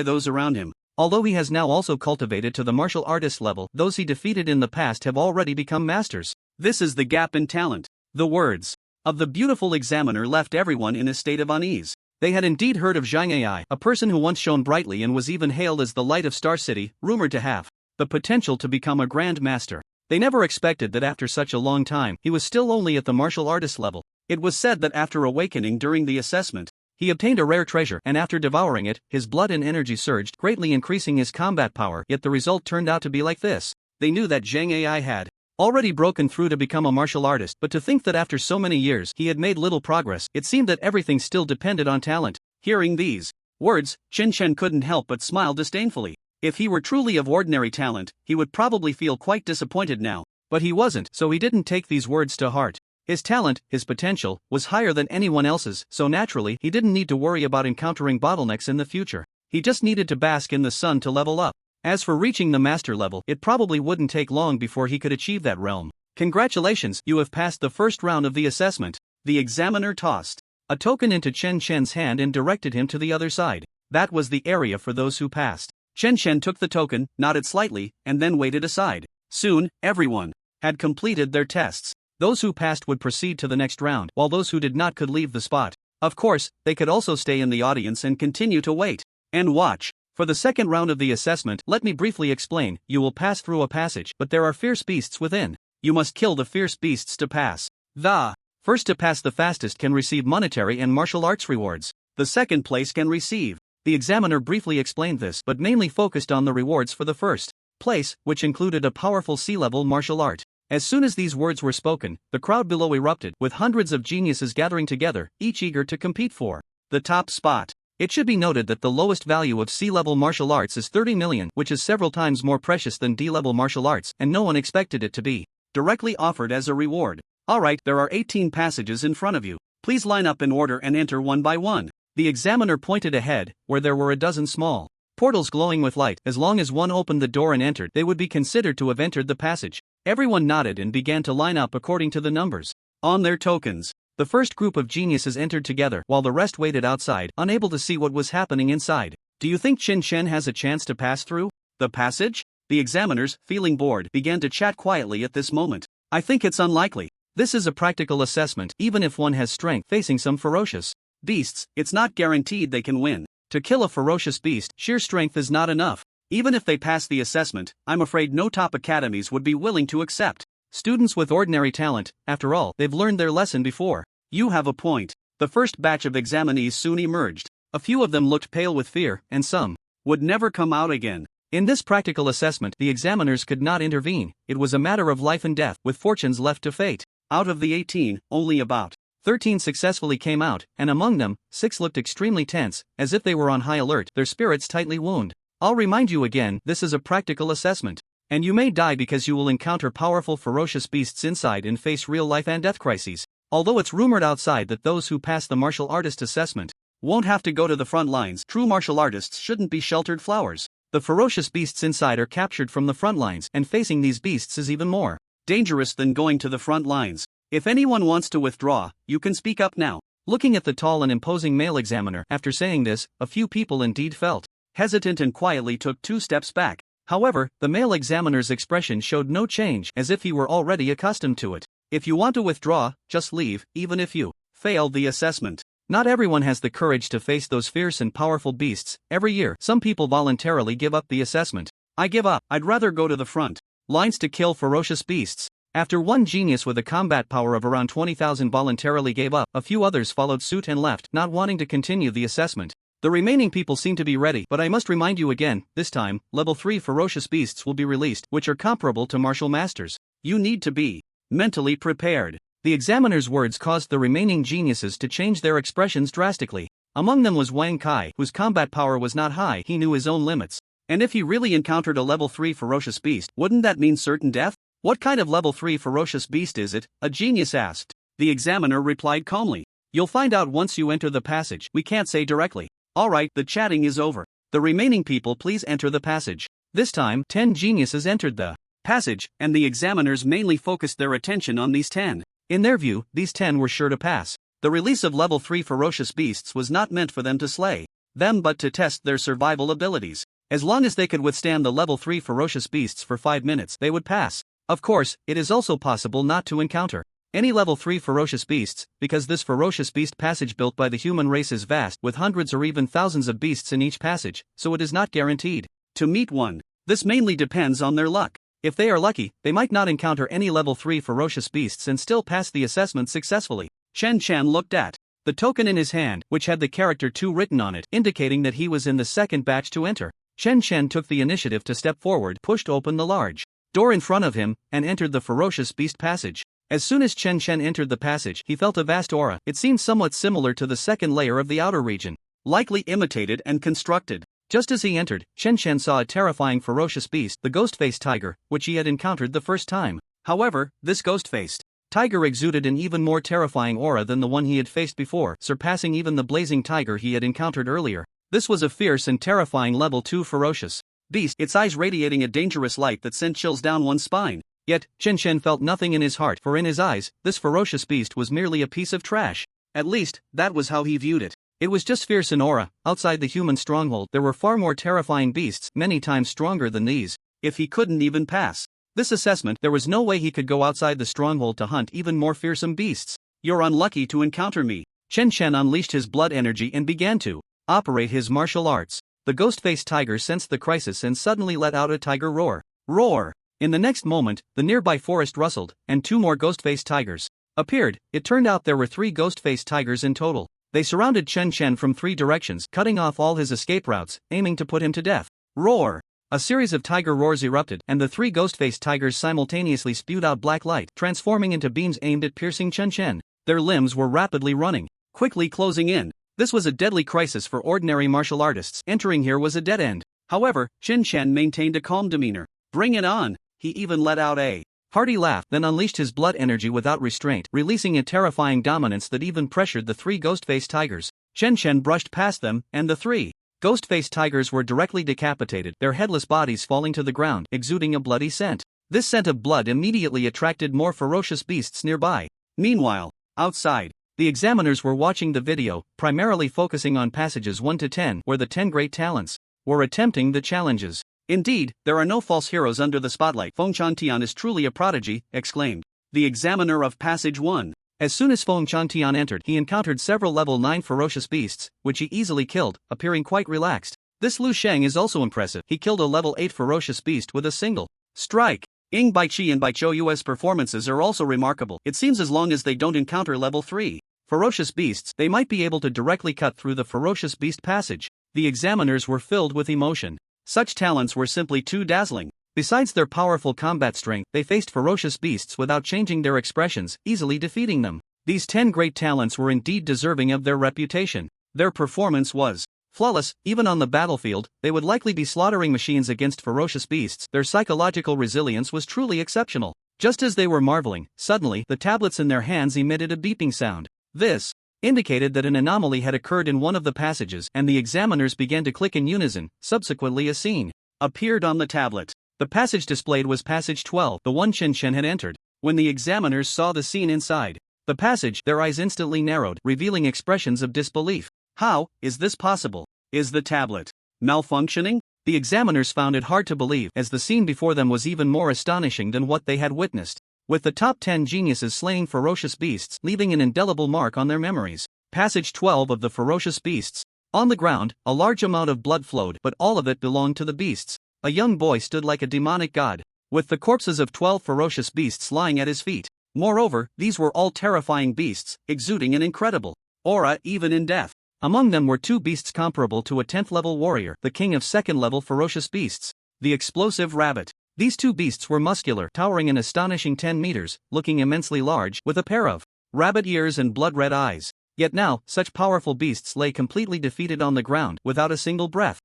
those around him. Although he has now also cultivated to the martial artist level, those he defeated in the past have already become masters. This is the gap in talent. The words of the beautiful examiner left everyone in a state of unease. They had indeed heard of Zhang Ai, a person who once shone brightly and was even hailed as the light of Star City, rumored to have the potential to become a grand master. They never expected that after such a long time, he was still only at the martial artist level. It was said that after awakening during the assessment, he obtained a rare treasure, and after devouring it, his blood and energy surged, greatly increasing his combat power, yet the result turned out to be like this. They knew that Zhang Ai had already broken through to become a martial artist, but to think that after so many years he had made little progress, it seemed that everything still depended on talent. Hearing these words, Chen Shen couldn't help but smile disdainfully. If he were truly of ordinary talent, he would probably feel quite disappointed now. But he wasn't, so he didn't take these words to heart. His talent, his potential, was higher than anyone else's, so naturally, he didn't need to worry about encountering bottlenecks in the future. He just needed to bask in the sun to level up. As for reaching the master level, it probably wouldn't take long before he could achieve that realm. Congratulations, you have passed the first round of the assessment. The examiner tossed a token into Chen Shen's hand and directed him to the other side. That was the area for those who passed. Chen Shen took the token, nodded slightly, and then waited aside. Soon, everyone had completed their tests. Those who passed would proceed to the next round, while those who did not could leave the spot. Of course, they could also stay in the audience and continue to wait and watch. For the second round of the assessment, let me briefly explain. You will pass through a passage, but there are fierce beasts within. You must kill the fierce beasts to pass. The first to pass the fastest can receive monetary and martial arts rewards. The second place can receive. The examiner briefly explained this, but mainly focused on the rewards for the first place, which included a powerful sea-level martial art. As soon as these words were spoken, the crowd below erupted, with hundreds of geniuses gathering together, each eager to compete for the top spot. It should be noted that the lowest value of C-level martial arts is 30 million, which is several times more precious than D-level martial arts, and no one expected it to be directly offered as a reward. Alright, there are 18 passages in front of you. Please line up in order and enter one by one. The examiner pointed ahead, where there were a dozen small portals glowing with light. As long as one opened the door and entered, they would be considered to have entered the passage. Everyone nodded and began to line up according to the numbers on their tokens. The first group of geniuses entered together, while the rest waited outside, unable to see what was happening inside. Do you think Chen Shen has a chance to pass through the passage? The examiners, feeling bored, began to chat quietly at this moment. I think it's unlikely. This is a practical assessment. Even if one has strength facing some ferocious beasts, it's not guaranteed they can win. To kill a ferocious beast, sheer strength is not enough. Even if they pass the assessment, I'm afraid no top academies would be willing to accept students with ordinary talent. After all, they've learned their lesson before. You have a point. The first batch of examinees soon emerged. A few of them looked pale with fear, and some would never come out again. In this practical assessment, the examiners could not intervene. It was a matter of life and death, with fortunes left to fate. Out of the 18, only about 13 successfully came out, and among them, 6 looked extremely tense, as if they were on high alert, their spirits tightly wound. I'll remind you again, this is a practical assessment. And you may die because you will encounter powerful ferocious beasts inside and face real life and death crises. Although it's rumored outside that those who pass the martial artist assessment won't have to go to the front lines, true martial artists shouldn't be sheltered flowers. The ferocious beasts inside are captured from the front lines, and facing these beasts is even more dangerous than going to the front lines. If anyone wants to withdraw, you can speak up now. Looking at the tall and imposing male examiner, after saying this, a few people indeed felt hesitant and quietly took 2 steps back. However, the male examiner's expression showed no change, as if he were already accustomed to it. If you want to withdraw, just leave, even if you fail the assessment. Not everyone has the courage to face those fierce and powerful beasts. Every year, some people voluntarily give up the assessment. I give up. I'd rather go to the front lines to kill ferocious beasts. After one genius with a combat power of around 20,000 voluntarily gave up, a few others followed suit and left, not wanting to continue the assessment. The remaining people seem to be ready, but I must remind you again, this time, level 3 ferocious beasts will be released, which are comparable to martial masters. You need to be mentally prepared. The examiner's words caused the remaining geniuses to change their expressions drastically. Among them was Wang Kai, whose combat power was not high. He knew his own limits. And if he really encountered a level 3 ferocious beast, wouldn't that mean certain death? What kind of level 3 ferocious beast is it? A genius asked. The examiner replied calmly. You'll find out once you enter the passage. We can't say directly. Alright, the chatting is over. The remaining people please enter the passage. This time, 10 geniuses entered the passage, and the examiners mainly focused their attention on these 10. In their view, these 10 were sure to pass. The release of level 3 ferocious beasts was not meant for them to slay them but to test their survival abilities. As long as they could withstand the level 3 ferocious beasts for 5 minutes, they would pass. Of course, it is also possible not to encounter any level 3 ferocious beasts, because this ferocious beast passage built by the human race is vast, with hundreds or even thousands of beasts in each passage, so it is not guaranteed to meet one. This mainly depends on their luck. If they are lucky, they might not encounter any level 3 ferocious beasts and still pass the assessment successfully. Chen Chen looked at the token in his hand, which had the character 2 written on it, indicating that he was in the second batch to enter. Chen Chen took the initiative to step forward, pushed open the large door in front of him, and entered the ferocious beast passage. As soon as Chen Chen entered the passage, he felt a vast aura. It seemed somewhat similar to the second layer of the outer region, likely imitated and constructed. Just as he entered, Chen Chen saw a terrifying ferocious beast, the ghost-faced tiger, which he had encountered the first time. However, this ghost-faced tiger exuded an even more terrifying aura than the one he had faced before, surpassing even the blazing tiger he had encountered earlier. This was a fierce and terrifying level 2 ferocious beast, its eyes radiating a dangerous light that sent chills down one's spine. Yet, Chen Chen felt nothing in his heart, for in his eyes, this ferocious beast was merely a piece of trash. At least, that was how he viewed it. It was just fierce in aura. Outside the human stronghold, there were far more terrifying beasts, many times stronger than these. If he couldn't even pass this assessment, there was no way he could go outside the stronghold to hunt even more fearsome beasts. You're unlucky to encounter me. Chen Chen unleashed his blood energy and began to operate his martial arts. The ghost-faced tiger sensed the crisis and suddenly let out a tiger roar. Roar! In the next moment, the nearby forest rustled, and 2 more ghost-faced tigers appeared. It turned out there were 3 ghost-faced tigers in total. They surrounded Chen Chen from 3 directions, cutting off all his escape routes, aiming to put him to death. Roar! A series of tiger roars erupted, and the 3 ghost-faced tigers simultaneously spewed out black light, transforming into beams aimed at piercing Chen Chen. Their limbs were rapidly running, quickly closing in. This was a deadly crisis for ordinary martial artists. Entering here was a dead end. However, Chen Chen maintained a calm demeanor. Bring it on! He even let out a hearty laugh, then unleashed his blood energy without restraint, releasing a terrifying dominance that even pressured the 3 ghost-faced tigers. Chen Chen brushed past them, and the 3 ghost-faced tigers were directly decapitated, their headless bodies falling to the ground, exuding a bloody scent. This scent of blood immediately attracted more ferocious beasts nearby. Meanwhile, outside, the examiners were watching the video, primarily focusing on passages 1 to 10, where the 10 great talents were attempting the challenges. Indeed, there are no false heroes under the spotlight. Feng Chantian is truly a prodigy, exclaimed the examiner of Passage 1. As soon as Feng Chantian entered, he encountered several level 9 ferocious beasts, which he easily killed, appearing quite relaxed. This Lu Sheng is also impressive. He killed a level 8 ferocious beast with a single strike. Ying Baiqi and Baiqiu's performances are also remarkable. It seems as long as they don't encounter level 3 ferocious beasts, they might be able to directly cut through the ferocious beast passage. The examiners were filled with emotion. Such talents were simply too dazzling. Besides their powerful combat strength, they faced ferocious beasts without changing their expressions, easily defeating them. These 10 great talents were indeed deserving of their reputation. Their performance was flawless. Even on the battlefield, they would likely be slaughtering machines against ferocious beasts. Their psychological resilience was truly exceptional. Just as they were marveling, suddenly, the tablets in their hands emitted a beeping sound. This indicated that an anomaly had occurred in one of the passages, and the examiners began to click in unison. Subsequently, a scene appeared on the tablet. The passage displayed was passage 12, the one Chen had entered. When the examiners saw the scene inside the passage, their eyes instantly narrowed, revealing expressions of disbelief. How is this possible? Is the tablet malfunctioning? The examiners found it hard to believe, as the scene before them was even more astonishing than what they had witnessed. With the top 10 geniuses slaying ferocious beasts, leaving an indelible mark on their memories. Passage 12 of the ferocious beasts. On the ground, a large amount of blood flowed, but all of it belonged to the beasts. A young boy stood like a demonic god, with the corpses of 12 ferocious beasts lying at his feet. Moreover, these were all terrifying beasts, exuding an incredible aura even in death. Among them were 2 beasts comparable to a 10th level warrior, the king of 2nd level ferocious beasts. The explosive rabbit. These 2 beasts were muscular, towering an astonishing 10 meters, looking immensely large, with a pair of rabbit ears and blood-red eyes. Yet now, such powerful beasts lay completely defeated on the ground, without a single breath.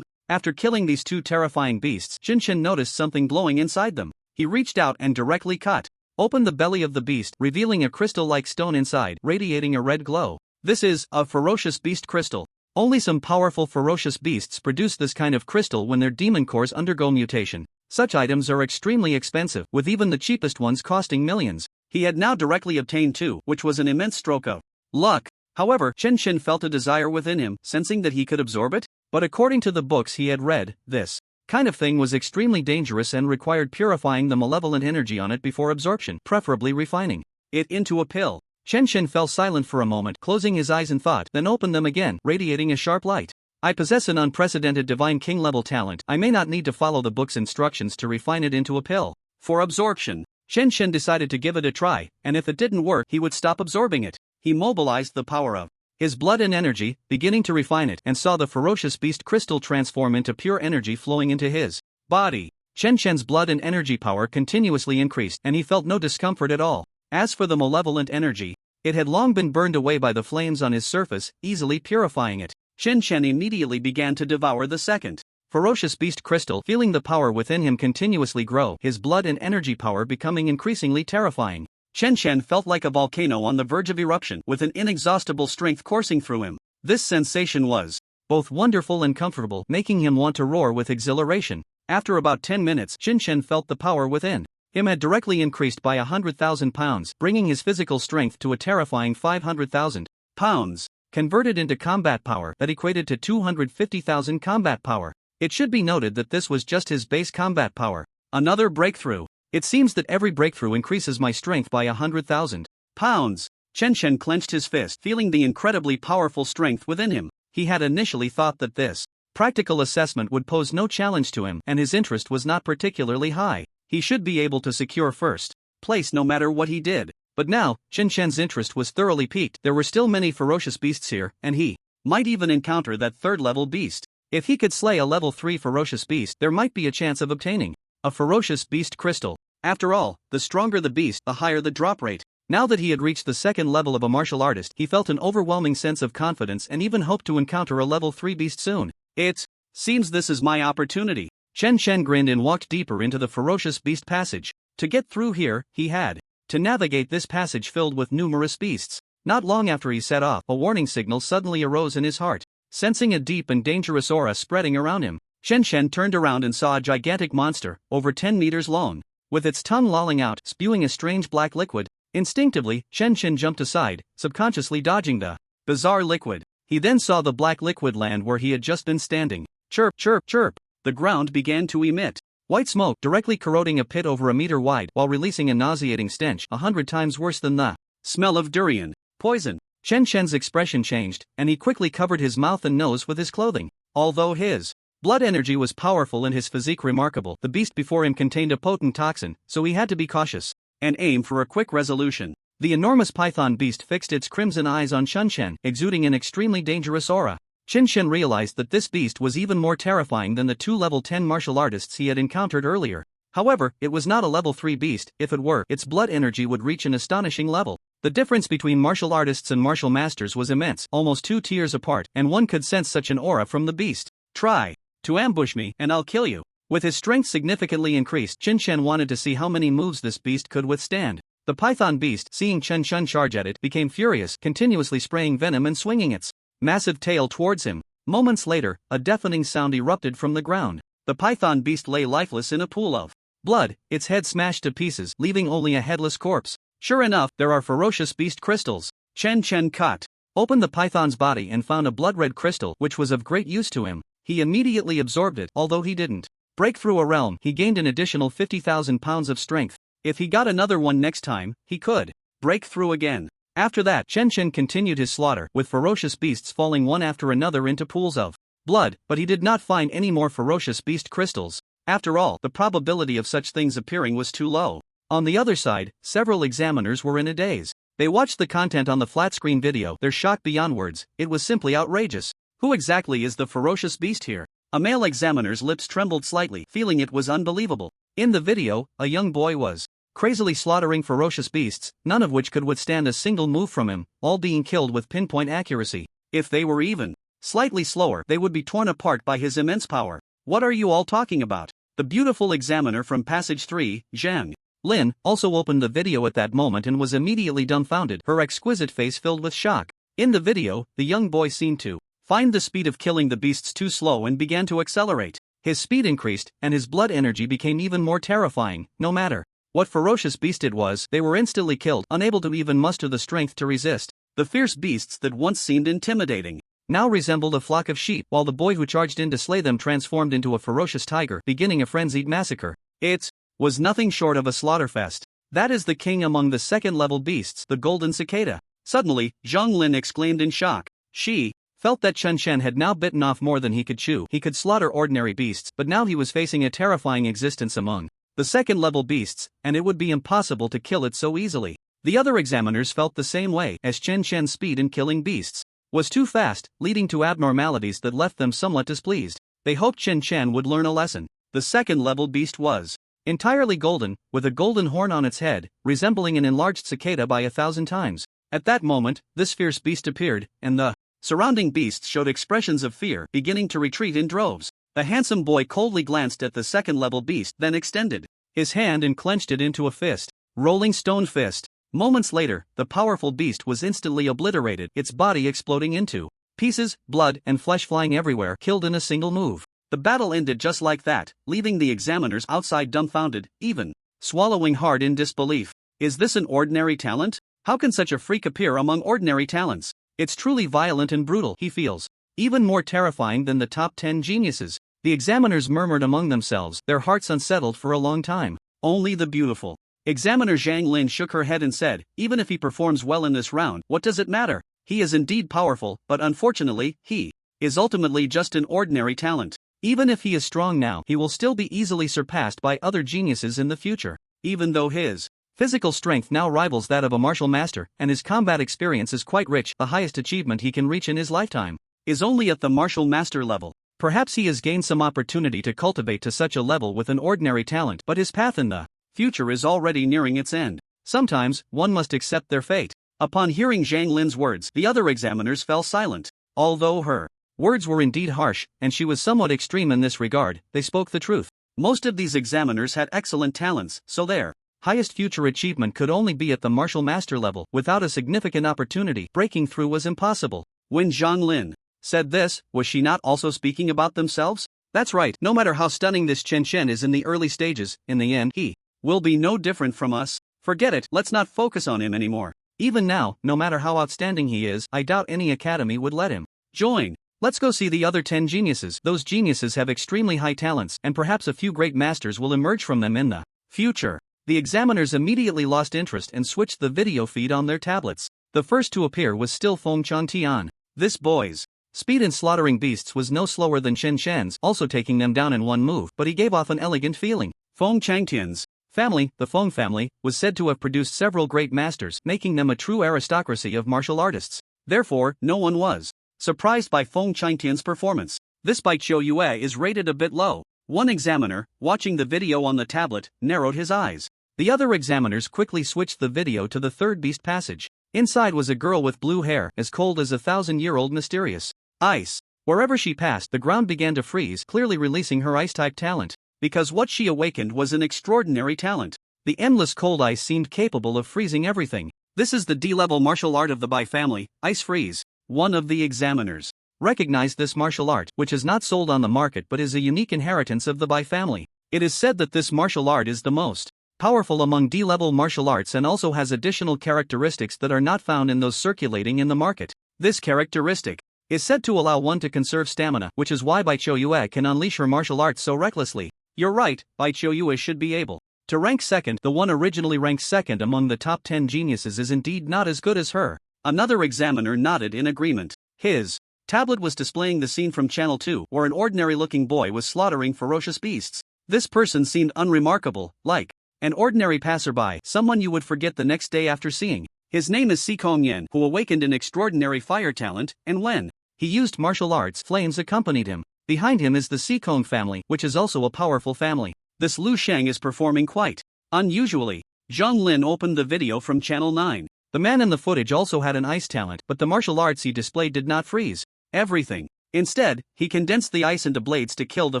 After killing these 2 terrifying beasts, Chen noticed something glowing inside them. He reached out and directly cut open the belly of the beast, revealing a crystal-like stone inside, radiating a red glow. This is a ferocious beast crystal. Only some powerful ferocious beasts produce this kind of crystal when their demon cores undergo mutation. Such items are extremely expensive, with even the cheapest ones costing millions. He had now directly obtained 2, which was an immense stroke of luck. However, Chen felt a desire within him, sensing that he could absorb it. But according to the books he had read, this kind of thing was extremely dangerous and required purifying the malevolent energy on it before absorption, preferably refining it into a pill. Chen fell silent for a moment, closing his eyes in thought, then opened them again, radiating a sharp light. I possess an unprecedented divine king-level talent. I may not need to follow the book's instructions to refine it into a pill for absorption. Chen decided to give it a try, and if it didn't work, he would stop absorbing it. He mobilized the power of his blood and energy, beginning to refine it, and saw the ferocious beast crystal transform into pure energy flowing into his body. Chen blood and energy power continuously increased, and he felt no discomfort at all. As for the malevolent energy, it had long been burned away by the flames on his surface, easily purifying it. Chen immediately began to devour the second ferocious beast crystal, feeling the power within him continuously grow, his blood and energy power becoming increasingly terrifying. Chen felt like a volcano on the verge of eruption, with an inexhaustible strength coursing through him. This sensation was both wonderful and comfortable, making him want to roar with exhilaration. After about 10 minutes, Chen felt the power within him had directly increased by 100,000 pounds, bringing his physical strength to a terrifying 500,000 pounds. Converted into combat power, that equated to 250,000 combat power. It should be noted that this was just his base combat power. Another breakthrough. It seems that every breakthrough increases my strength by 100,000 pounds. Chen clenched his fist, feeling the incredibly powerful strength within him. He had initially thought that this practical assessment would pose no challenge to him, and his interest was not particularly high. He should be able to secure first place no matter what he did. But now, Chen interest was thoroughly piqued. There were still many ferocious beasts here, and he might even encounter that 3rd-level beast. If he could slay a level 3 ferocious beast, there might be a chance of obtaining a ferocious beast crystal. After all, the stronger the beast, the higher the drop rate. Now that he had reached the 2nd level of a martial artist, he felt an overwhelming sense of confidence and even hoped to encounter a level 3 beast soon. It seems this is my opportunity. Chen grinned and walked deeper into the ferocious beast passage. To get through here, he had to navigate this passage filled with numerous beasts. Not long after he set off, a warning signal suddenly arose in his heart. Sensing a deep and dangerous aura spreading around him, Chen turned around and saw a gigantic monster, over 10 meters long, with its tongue lolling out, spewing a strange black liquid. Instinctively, Chen jumped aside, subconsciously dodging the bizarre liquid. He then saw the black liquid land where he had just been standing. Chirp, chirp, chirp. The ground began to emit white smoke, directly corroding a pit over a meter wide, while releasing a nauseating stench 100 times worse than the smell of durian poison. Chen expression changed, and he quickly covered his mouth and nose with his clothing. Although his blood energy was powerful and his physique remarkable, the beast before him contained a potent toxin, so he had to be cautious and aim for a quick resolution. The enormous python beast fixed its crimson eyes on Chen, exuding an extremely dangerous aura. Chen realized that this beast was even more terrifying than the 2 level 10 martial artists he had encountered earlier. However, it was not a level 3 beast. If it were, its blood energy would reach an astonishing level. The difference between martial artists and martial masters was immense, almost 2 tiers apart, and one could sense such an aura from the beast. Try to ambush me, and I'll kill you. With his strength significantly increased, Chen wanted to see how many moves this beast could withstand. The python beast, seeing Chen Shun charge at it, became furious, continuously spraying venom and swinging its massive tail towards him. Moments later, a deafening sound erupted from the ground. The python beast lay lifeless in a pool of blood, its head smashed to pieces, leaving only a headless corpse. Sure enough, there are ferocious beast crystals. Chen cut opened the python's body and found a blood-red crystal, which was of great use to him. He immediately absorbed it, although he didn't break through a realm. He gained an additional 50,000 pounds of strength. If he got another one next time, he could break through again. After that, Chen continued his slaughter, with ferocious beasts falling one after another into pools of blood, but he did not find any more ferocious beast crystals. After all, the probability of such things appearing was too low. On the other side, several examiners were in a daze. They watched the content on the flat-screen video, their shock beyond words. It was simply outrageous. Who exactly is the ferocious beast here? A male examiner's lips trembled slightly, feeling it was unbelievable. In the video, a young boy was crazily slaughtering ferocious beasts, none of which could withstand a single move from him, all being killed with pinpoint accuracy. If they were even slightly slower, they would be torn apart by his immense power. What are you all talking about? The beautiful examiner from Passage 3, Zhang Lin, also opened the video at that moment and was immediately dumbfounded, her exquisite face filled with shock. In the video, the young boy seemed to find the speed of killing the beasts too slow and began to accelerate. His speed increased, and his blood energy became even more terrifying. No matter what ferocious beast it was, they were instantly killed, unable to even muster the strength to resist. The fierce beasts that once seemed intimidating now resembled a flock of sheep, while the boy who charged in to slay them transformed into a ferocious tiger, beginning a frenzied massacre. It was nothing short of a slaughterfest. That is the king among the second-level beasts, the golden cicada. Suddenly, Zhang Lin exclaimed in shock. She felt that Chen had now bitten off more than he could chew. He could slaughter ordinary beasts, but now he was facing a terrifying existence among the second-level beasts, and it would be impossible to kill it so easily. The other examiners felt the same way, as Chen Shen's speed in killing beasts was too fast, leading to abnormalities that left them somewhat displeased. They hoped Chen would learn a lesson. The second-level beast was entirely golden, with a golden horn on its head, resembling an enlarged cicada by 1,000 times. At that moment, this fierce beast appeared, and the surrounding beasts showed expressions of fear, beginning to retreat in droves. The handsome boy coldly glanced at the second-level beast, then extended his hand and clenched it into a fist. Rolling stone fist. Moments later, the powerful beast was instantly obliterated, its body exploding into pieces, blood and flesh flying everywhere, killed in a single move. The battle ended just like that, leaving the examiners outside dumbfounded, even swallowing hard in disbelief. Is this an ordinary talent? How can such a freak appear among ordinary talents? It's truly violent and brutal, he feels. Even more terrifying than the top 10 geniuses. The examiners murmured among themselves, their hearts unsettled for a long time. Only the beautiful Examiner Zhang Lin shook her head and said, even if he performs well in this round, what does it matter? He is indeed powerful, but unfortunately, he is ultimately just an ordinary talent. Even if he is strong now, he will still be easily surpassed by other geniuses in the future. Even though his physical strength now rivals that of a martial master, and his combat experience is quite rich, the highest achievement he can reach in his lifetime is only at the martial master level. Perhaps he has gained some opportunity to cultivate to such a level with an ordinary talent, but his path in the future is already nearing its end. Sometimes, one must accept their fate. Upon hearing Zhang Lin's words, the other examiners fell silent. Although her words were indeed harsh, and she was somewhat extreme in this regard, they spoke the truth. Most of these examiners had excellent talents, so their highest future achievement could only be at the martial master level. Without a significant opportunity, breaking through was impossible. When Zhang Lin said this, was she not also speaking about themselves? That's right, no matter how stunning this Chen is in the early stages, in the end, he will be no different from us. Forget it, let's not focus on him anymore. Even now, no matter how outstanding he is, I doubt any academy would let him join. Let's go see the other 10 geniuses. Those geniuses have extremely high talents, and perhaps a few great masters will emerge from them in the future. The examiners immediately lost interest and switched the video feed on their tablets. The first to appear was still Feng Changtian. This boy's speed in slaughtering beasts was no slower than Chen Shen's, also taking them down in one move, but he gave off an elegant feeling. Feng Changtian's family, the Feng family, was said to have produced several great masters, making them a true aristocracy of martial artists. Therefore, no one was surprised by Feng Changtian's performance. This by Qiu Yue is rated a bit low. One examiner, watching the video on the tablet, narrowed his eyes. The other examiners quickly switched the video to the third beast passage. Inside was a girl with blue hair, as cold as 1,000-year-old mysterious ice. Wherever she passed, the ground began to freeze, clearly releasing her ice-type talent. Because what she awakened was an extraordinary talent. The endless cold ice seemed capable of freezing everything. This is the D-level martial art of the Bai family, Ice Freeze. One of the examiners recognized this martial art, which is not sold on the market but is a unique inheritance of the Bai family. It is said that this martial art is the most powerful among D-level martial arts and also has additional characteristics that are not found in those circulating in the market. This characteristic is said to allow one to conserve stamina, which is why Bai Choyue can unleash her martial arts so recklessly. You're right, Bai Choyue should be able to rank second. The one originally ranked second among the top 10 geniuses is indeed not as good as her. Another examiner nodded in agreement. His tablet was displaying the scene from Channel 2 where an ordinary-looking boy was slaughtering ferocious beasts. This person seemed unremarkable, like an ordinary passerby, someone you would forget the next day after seeing. His name is Si Kong-yen, who awakened an extraordinary fire talent, and when he used martial arts, flames accompanied him. Behind him is the Si Kong family, which is also a powerful family. This Lu Sheng is performing quite unusually. Zhang Lin opened the video from Channel 9. The man in the footage also had an ice talent, but the martial arts he displayed did not freeze everything. Instead, he condensed the ice into blades to kill the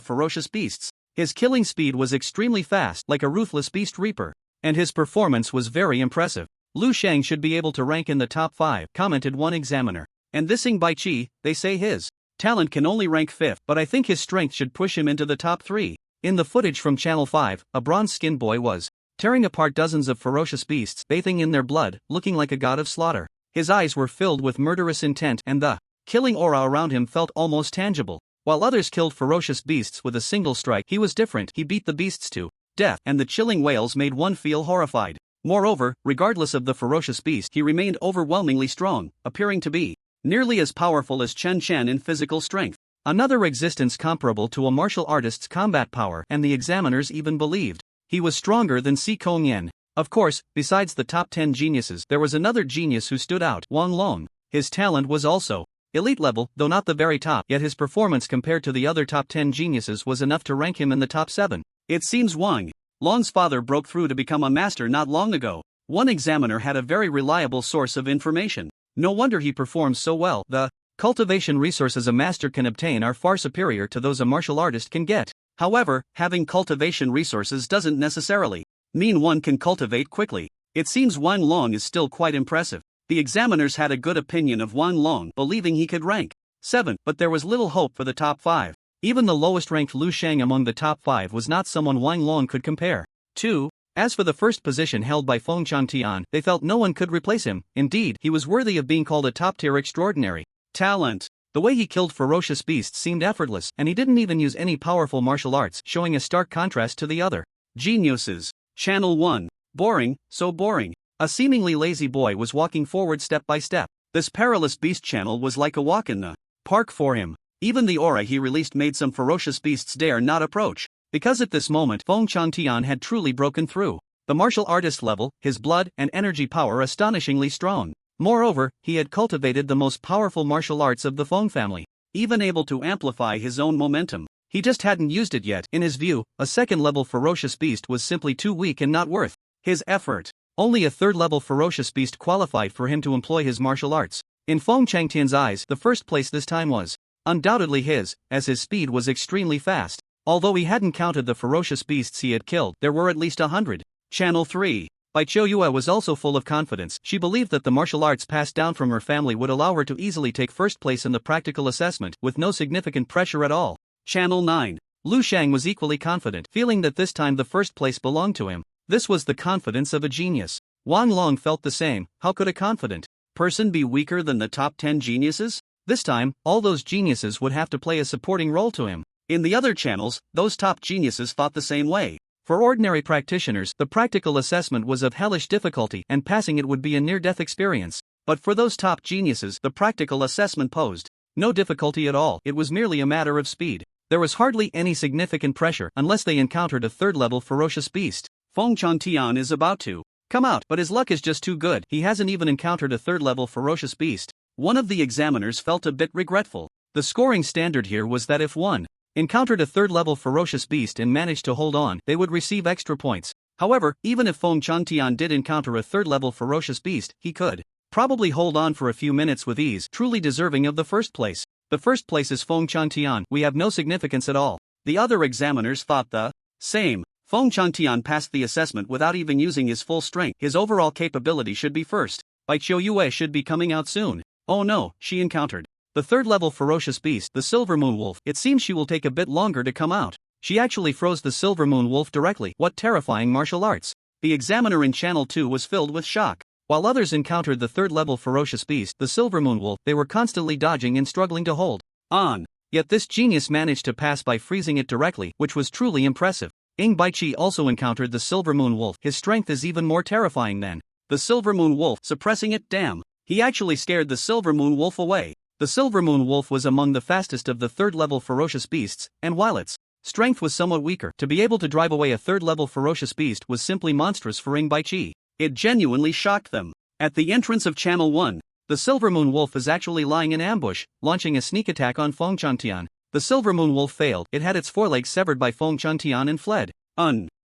ferocious beasts. His killing speed was extremely fast, like a ruthless beast reaper, and his performance was very impressive. Lu Sheng should be able to rank in the top 5, commented one examiner. And this Ing Bai Chi, they say his talent can only rank 5th, but I think his strength should push him into the top 3. In the footage from Channel 5, a bronze-skinned boy was tearing apart dozens of ferocious beasts, bathing in their blood, looking like a god of slaughter. His eyes were filled with murderous intent and the killing aura around him felt almost tangible. While others killed ferocious beasts with a single strike, he was different. He beat the beasts to death, and the chilling wails made one feel horrified. Moreover, regardless of the ferocious beast, he remained overwhelmingly strong, appearing to be nearly as powerful as Chen Chen in physical strength. Another existence comparable to a martial artist's combat power, and the examiners even believed he was stronger than Si Kong-yen. Of course, besides the top 10 geniuses, there was another genius who stood out, Wang Long. His talent was also elite level, though not the very top, yet his performance compared to the other top 10 geniuses was enough to rank him in the top 7. It seems Wang Long's father broke through to become a master not long ago. One examiner had a very reliable source of information. No wonder he performs so well. The cultivation resources a master can obtain are far superior to those a martial artist can get. However, having cultivation resources doesn't necessarily mean one can cultivate quickly. It seems Wang Long is still quite impressive. The examiners had a good opinion of Wang Long, believing he could rank 7, but there was little hope for the top 5. Even the lowest-ranked Lu Sheng among the top 5 was not someone Wang Long could compare to. As for the first position held by Feng Changtian, they felt no one could replace him. Indeed, he was worthy of being called a top-tier extraordinary talent. The way he killed ferocious beasts seemed effortless, and he didn't even use any powerful martial arts, showing a stark contrast to the other geniuses. Channel 1. Boring, so boring. A seemingly lazy boy was walking forward step by step. This perilous beast channel was like a walk in the park for him. Even the aura he released made some ferocious beasts dare not approach. Because at this moment Feng Changtian had truly broken through the martial artist level, his blood and energy power astonishingly strong. Moreover, he had cultivated the most powerful martial arts of the Feng family, even able to amplify his own momentum. He just hadn't used it yet. In his view, a second-level ferocious beast was simply too weak and not worth his effort. Only a third-level ferocious beast qualified for him to employ his martial arts. In Feng Changtian's eyes, the first place this time was undoubtedly his, as his speed was extremely fast. Although he hadn't counted the ferocious beasts he had killed, there were at least 100. Channel 3. Bai Choyue was also full of confidence. She believed that the martial arts passed down from her family would allow her to easily take first place in the practical assessment, with no significant pressure at all. Channel 9. Lu Sheng was equally confident, feeling that this time the first place belonged to him. This was the confidence of a genius. Wang Long felt the same. How could a confident person be weaker than the top 10 geniuses? This time, all those geniuses would have to play a supporting role to him. In the other channels, those top geniuses thought the same way. For ordinary practitioners, the practical assessment was of hellish difficulty, and passing it would be a near-death experience. But for those top geniuses, the practical assessment posed no difficulty at all. It was merely a matter of speed. There was hardly any significant pressure unless they encountered a third-level ferocious beast. Feng Changtian is about to come out, but his luck is just too good. He hasn't even encountered a third-level ferocious beast. One of the examiners felt a bit regretful. The scoring standard here was that if one encountered a third-level ferocious beast and managed to hold on, they would receive extra points. However, even if Feng Changtian did encounter a third-level ferocious beast, he could probably hold on for a few minutes with ease, truly deserving of the first place. The first place is Feng Changtian. We have no significance at all. The other examiners thought the same. Feng Changtian passed the assessment without even using his full strength. His overall capability should be first. Bai Qiu Yue should be coming out soon. Oh no, she encountered the third-level ferocious beast, the Silver Moon Wolf. It seems she will take a bit longer to come out. She actually froze the Silver Moon Wolf directly. What terrifying martial arts! The examiner in Channel 2 was filled with shock. While others encountered the third-level ferocious beast, the Silver Moon Wolf, they were constantly dodging and struggling to hold on. Yet this genius managed to pass by freezing it directly, which was truly impressive. Ing Baiqi also encountered the Silver Moon Wolf. His strength is even more terrifying than the Silver Moon Wolf, suppressing it. Damn. He actually scared the Silver Moon Wolf away. The Silver Moon Wolf was among the fastest of the third-level ferocious beasts, and while its strength was somewhat weaker, to be able to drive away a third-level ferocious beast was simply monstrous for Ing Baiqi. It genuinely shocked them. At the entrance of Channel 1, the Silver Moon Wolf is actually lying in ambush, launching a sneak attack on Feng Changtian. The Silver Moon Wolf failed. It had its forelegs severed by Feng Changtian and fled.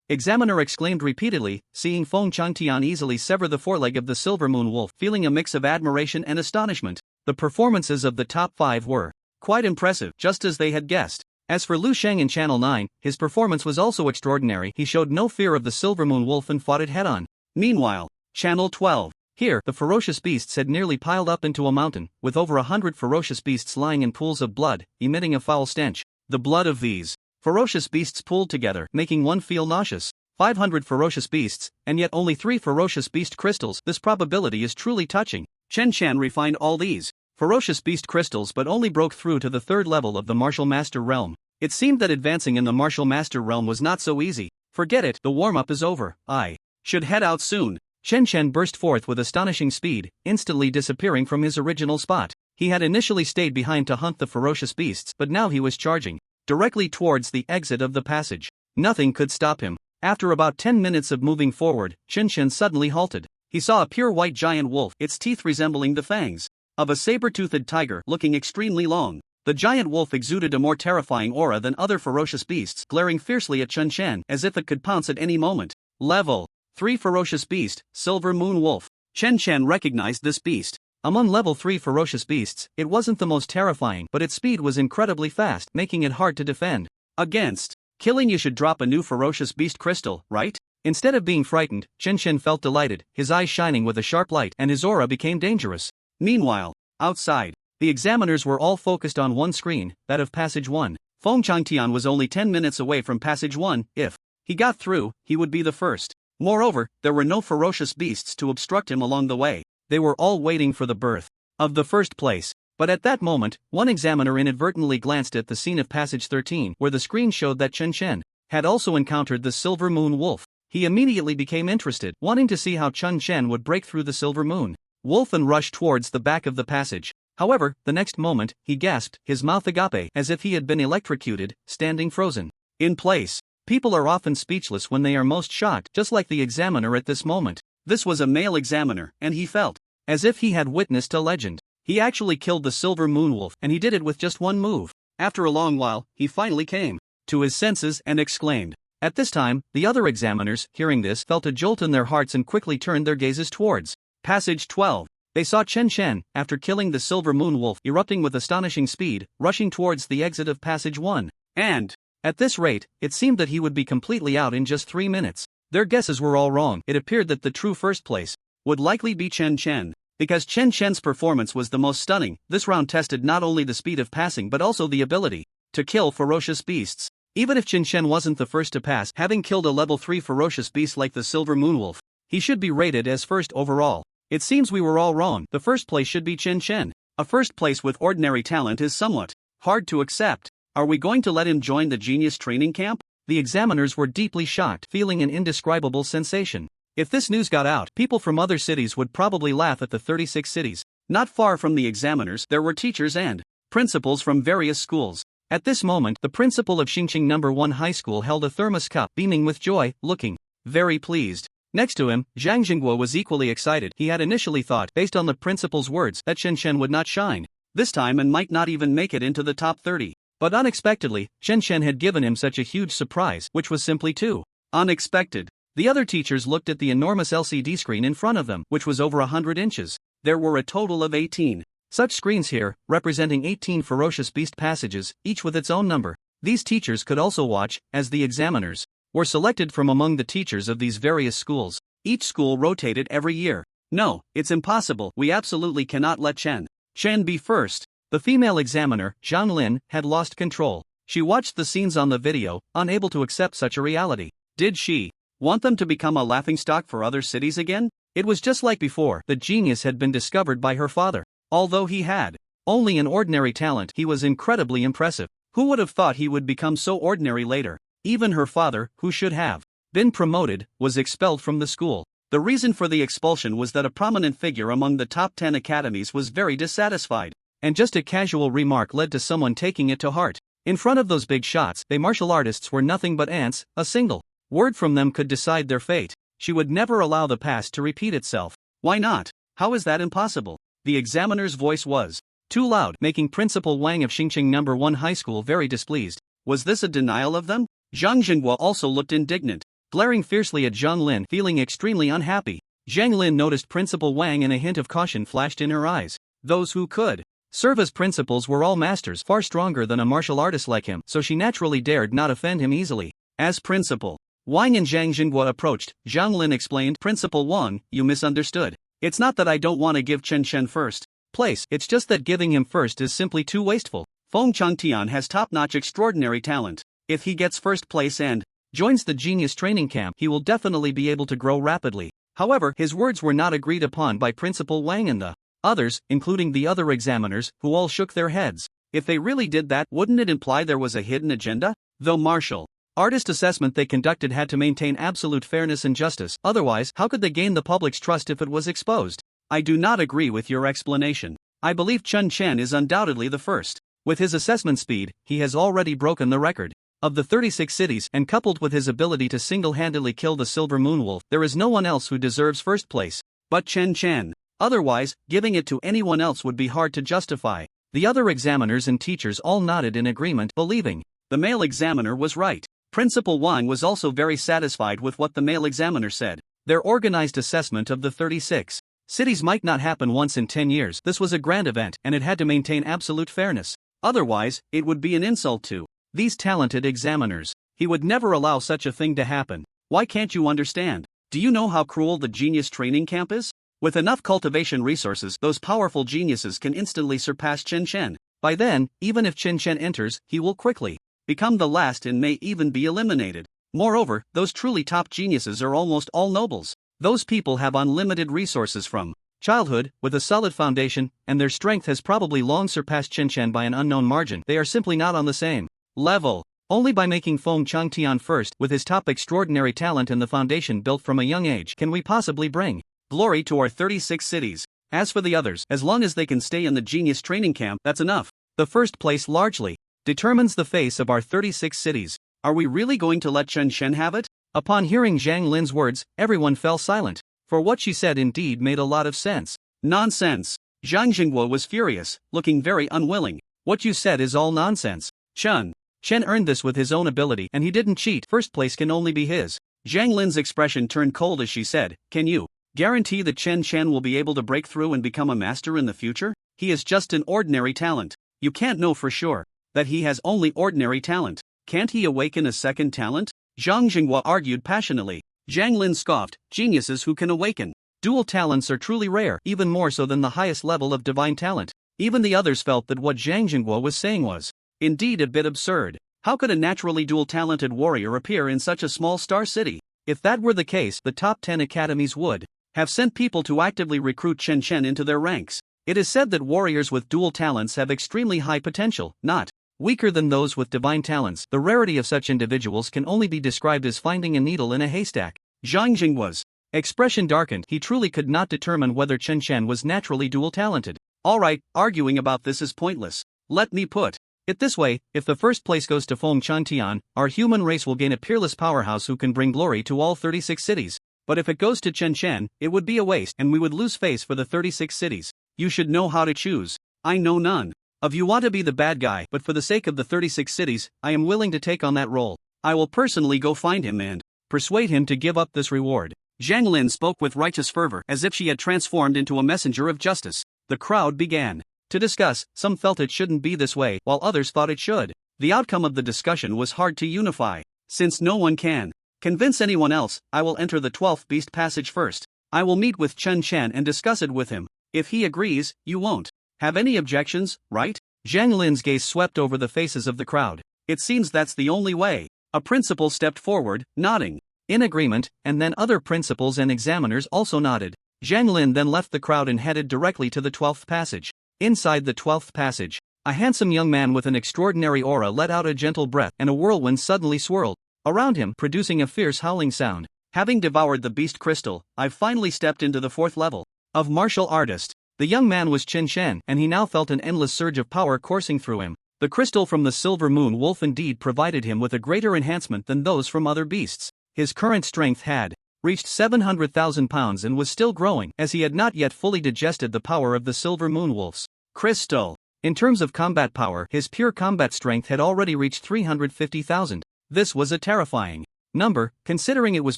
Examiner exclaimed repeatedly, seeing Feng Changtian easily sever the foreleg of the Silver Moon Wolf, feeling a mix of admiration and astonishment. The performances of the top 5 were quite impressive, just as they had guessed. As for Lu Sheng in Channel 9, his performance was also extraordinary. He showed no fear of the Silver Moon Wolf and fought it head-on. Meanwhile, Channel 12. Here, the ferocious beasts had nearly piled up into a mountain, with over 100 ferocious beasts lying in pools of blood, emitting a foul stench. The blood of these ferocious beasts pooled together, making one feel nauseous. 500 ferocious beasts, and yet only 3 ferocious beast crystals. This probability is truly touching. Chen Chan refined all these ferocious beast crystals but only broke through to the 3rd level of the Martial Master realm. It seemed that advancing in the Martial Master realm was not so easy. Forget it, the warm-up is over. I should head out soon. Chen Chen burst forth with astonishing speed, instantly disappearing from his original spot. He had initially stayed behind to hunt the ferocious beasts, but now he was charging directly towards the exit of the passage. Nothing could stop him. After about 10 minutes of moving forward, Chen Chen suddenly halted. He saw a pure white giant wolf, its teeth resembling the fangs of a saber-toothed tiger, looking extremely long. The giant wolf exuded a more terrifying aura than other ferocious beasts, glaring fiercely at Chen Chen as if it could pounce at any moment. Level 3 ferocious beast, Silver Moon Wolf. Chen Chen recognized this beast. Among level 3 ferocious beasts, it wasn't the most terrifying, but its speed was incredibly fast, making it hard to defend against. Killing you should drop a new ferocious beast crystal, right? Instead of being frightened, Chen Chen felt delighted, his eyes shining with a sharp light, and his aura became dangerous. Meanwhile, outside, the examiners were all focused on one screen, that of Passage 1. Feng Changtian was only 10 minutes away from Passage 1. If he got through, he would be the first. Moreover, there were no ferocious beasts to obstruct him along the way. They were all waiting for the birth of the first place. But at that moment, one examiner inadvertently glanced at the scene of Passage 13, where the screen showed that Chen Chen had also encountered the Silver Moon Wolf. He immediately became interested, wanting to see how Chen Chen would break through the Silver Moon Wolf and rush towards the back of the passage. However, the next moment, he gasped, his mouth agape, as if he had been electrocuted, standing frozen in place. People are often speechless when they are most shocked, just like the examiner at this moment. This was a male examiner, and he felt as if he had witnessed a legend. He actually killed the Silver Moon Wolf, and he did it with just one move. After a long while, he finally came to his senses and exclaimed. At this time, the other examiners, hearing this, felt a jolt in their hearts and quickly turned their gazes towards Passage 12. They saw Chen Chen, after killing the Silver Moon Wolf, erupting with astonishing speed, rushing towards the exit of Passage 1. And at this rate, it seemed that he would be completely out in just 3 minutes. Their guesses were all wrong. It appeared that the true first place would likely be Chen Chen. Because Chen Chen's performance was the most stunning, this round tested not only the speed of passing but also the ability to kill ferocious beasts. Even if Chen Chen wasn't the first to pass, having killed a level 3 ferocious beast like the Silver Moon Wolf, he should be rated as first overall. It seems we were all wrong. The first place should be Chen Chen. A first place with ordinary talent is somewhat hard to accept. Are we going to let him join the genius training camp? The examiners were deeply shocked, feeling an indescribable sensation. If this news got out, people from other cities would probably laugh at the 36 cities. Not far from the examiners, there were teachers and principals from various schools. At this moment, the principal of Xingqing No. 1 High School held a thermos cup, beaming with joy, looking very pleased. Next to him, Zhang Jingguo was equally excited. He had initially thought, based on the principal's words, that Chen Chen would not shine this time and might not even make it into the top 30. But unexpectedly, Chen Chen had given him such a huge surprise, which was simply too unexpected. The other teachers looked at the enormous LCD screen in front of them, which was over 100 inches. There were a total of 18 such screens here, representing 18 ferocious beast passages, each with its own number. These teachers could also watch, as the examiners were selected from among the teachers of these various schools. Each school rotated every year. No, it's impossible. We absolutely cannot let Chen be first. The female examiner, Zhang Lin, had lost control. She watched the scenes on the video, unable to accept such a reality. Did she want them to become a laughingstock for other cities again? It was just like before. The genius had been discovered by her father. Although he had only an ordinary talent, he was incredibly impressive. Who would have thought he would become so ordinary later? Even her father, who should have been promoted, was expelled from the school. The reason for the expulsion was that a prominent figure among the top 10 academies was very dissatisfied. And just a casual remark led to someone taking it to heart. In front of those big shots, they martial artists were nothing but ants. A single word from them could decide their fate. She would never allow the past to repeat itself. Why not? How is that impossible? The examiner's voice was too loud, making Principal Wang of Xingqing No. 1 High School very displeased. Was this a denial of them? Zhang Jinghua also looked indignant, glaring fiercely at Zhang Lin, feeling extremely unhappy. Zhang Lin noticed Principal Wang and a hint of caution flashed in her eyes. Those who could serve as principals were all masters, far stronger than a martial artist like him, so she naturally dared not offend him easily. As Principal Wang and Zhang Jinghua approached, Zhang Lin explained, Principal Wang, you misunderstood. It's not that I don't want to give Chen first place, it's just that giving him first is simply too wasteful. Feng Changtian has top-notch extraordinary talent. If he gets first place and joins the genius training camp, he will definitely be able to grow rapidly. However, his words were not agreed upon by Principal Wang and the others, including the other examiners, who all shook their heads. If they really did that, wouldn't it imply there was a hidden agenda? Though martial artist assessment they conducted had to maintain absolute fairness and justice, otherwise, how could they gain the public's trust if it was exposed? I do not agree with your explanation. I believe Chen is undoubtedly the first. With his assessment speed, he has already broken the record of the 36 cities, and coupled with his ability to single-handedly kill the Silver Moon Wolf, there is no one else who deserves first place but Chen. Otherwise, giving it to anyone else would be hard to justify. The other examiners and teachers all nodded in agreement, believing the male examiner was right. Principal Wang was also very satisfied with what the male examiner said. Their organized assessment of the 36 cities might not happen once in 10 years. This was a grand event, and it had to maintain absolute fairness. Otherwise, it would be an insult to these talented examiners. He would never allow such a thing to happen. Why can't you understand? Do you know how cruel the genius training camp is? With enough cultivation resources, those powerful geniuses can instantly surpass Chen. By then, even if Chen enters, he will quickly become the last and may even be eliminated. Moreover, those truly top geniuses are almost all nobles. Those people have unlimited resources from childhood, with a solid foundation, and their strength has probably long surpassed Chen by an unknown margin. They are simply not on the same level. Only by making Feng Changtian first, with his top extraordinary talent and the foundation built from a young age, can we possibly bring glory to our 36 cities. As for the others, as long as they can stay in the genius training camp, that's enough. The first place largely determines the face of our 36 cities. Are we really going to let Chen have it? Upon hearing Zhang Lin's words, everyone fell silent, for what she said indeed made a lot of sense. Nonsense. Zhang Jinghua was furious, looking very unwilling. What you said is all nonsense. Chen earned this with his own ability, and he didn't cheat. First place can only be his. Zhang Lin's expression turned cold as she said, can you guarantee that Chen will be able to break through and become a master in the future? He is just an ordinary talent. You can't know for sure that he has only ordinary talent. Can't he awaken a second talent? Zhang Jinghua argued passionately. Zhang Lin scoffed, geniuses who can awaken dual talents are truly rare, even more so than the highest level of divine talent. Even the others felt that what Zhang Jinghua was saying was indeed a bit absurd. How could a naturally dual-talented warrior appear in such a small star city? If that were the case, the top 10 academies would have sent people to actively recruit Chen into their ranks. It is said that warriors with dual talents have extremely high potential, not weaker than those with divine talents. The rarity of such individuals can only be described as finding a needle in a haystack. Zhang Jinghua's expression darkened. He truly could not determine whether Chen was naturally dual-talented. Alright, arguing about this is pointless. Let me put it this way, if the first place goes to Feng Changtian, our human race will gain a peerless powerhouse who can bring glory to all 36 cities. But if it goes to Chen, it would be a waste, and we would lose face for the 36 cities. You should know how to choose. I know none of you want to be the bad guy, but for the sake of the 36 cities, I am willing to take on that role. I will personally go find him and persuade him to give up this reward. Zhang Lin spoke with righteous fervor, as if she had transformed into a messenger of justice. The crowd began to discuss. Some felt it shouldn't be this way, while others thought it should. The outcome of the discussion was hard to unify. Since no one can Convince anyone else, I will enter the 12th beast passage first. I will meet with Chen Chen and discuss it with him. If he agrees, you won't have any objections, right? Zhang Lin's gaze swept over the faces of the crowd. It seems that's the only way. A principal stepped forward, nodding in agreement, and then other principals and examiners also nodded. Zhang Lin then left the crowd and headed directly to the 12th passage. Inside the 12th passage, a handsome young man with an extraordinary aura let out a gentle breath, and a whirlwind suddenly swirled around him, producing a fierce howling sound. Having devoured the beast crystal, I've finally stepped into the 4th level of martial artist. The young man was Qin Shen, and he now felt an endless surge of power coursing through him. The crystal from the silver moon wolf indeed provided him with a greater enhancement than those from other beasts. His current strength had reached 700,000 pounds and was still growing, as he had not yet fully digested the power of the silver moon wolf's crystal. In terms of combat power, his pure combat strength had already reached 350,000. This was a terrifying number, considering it was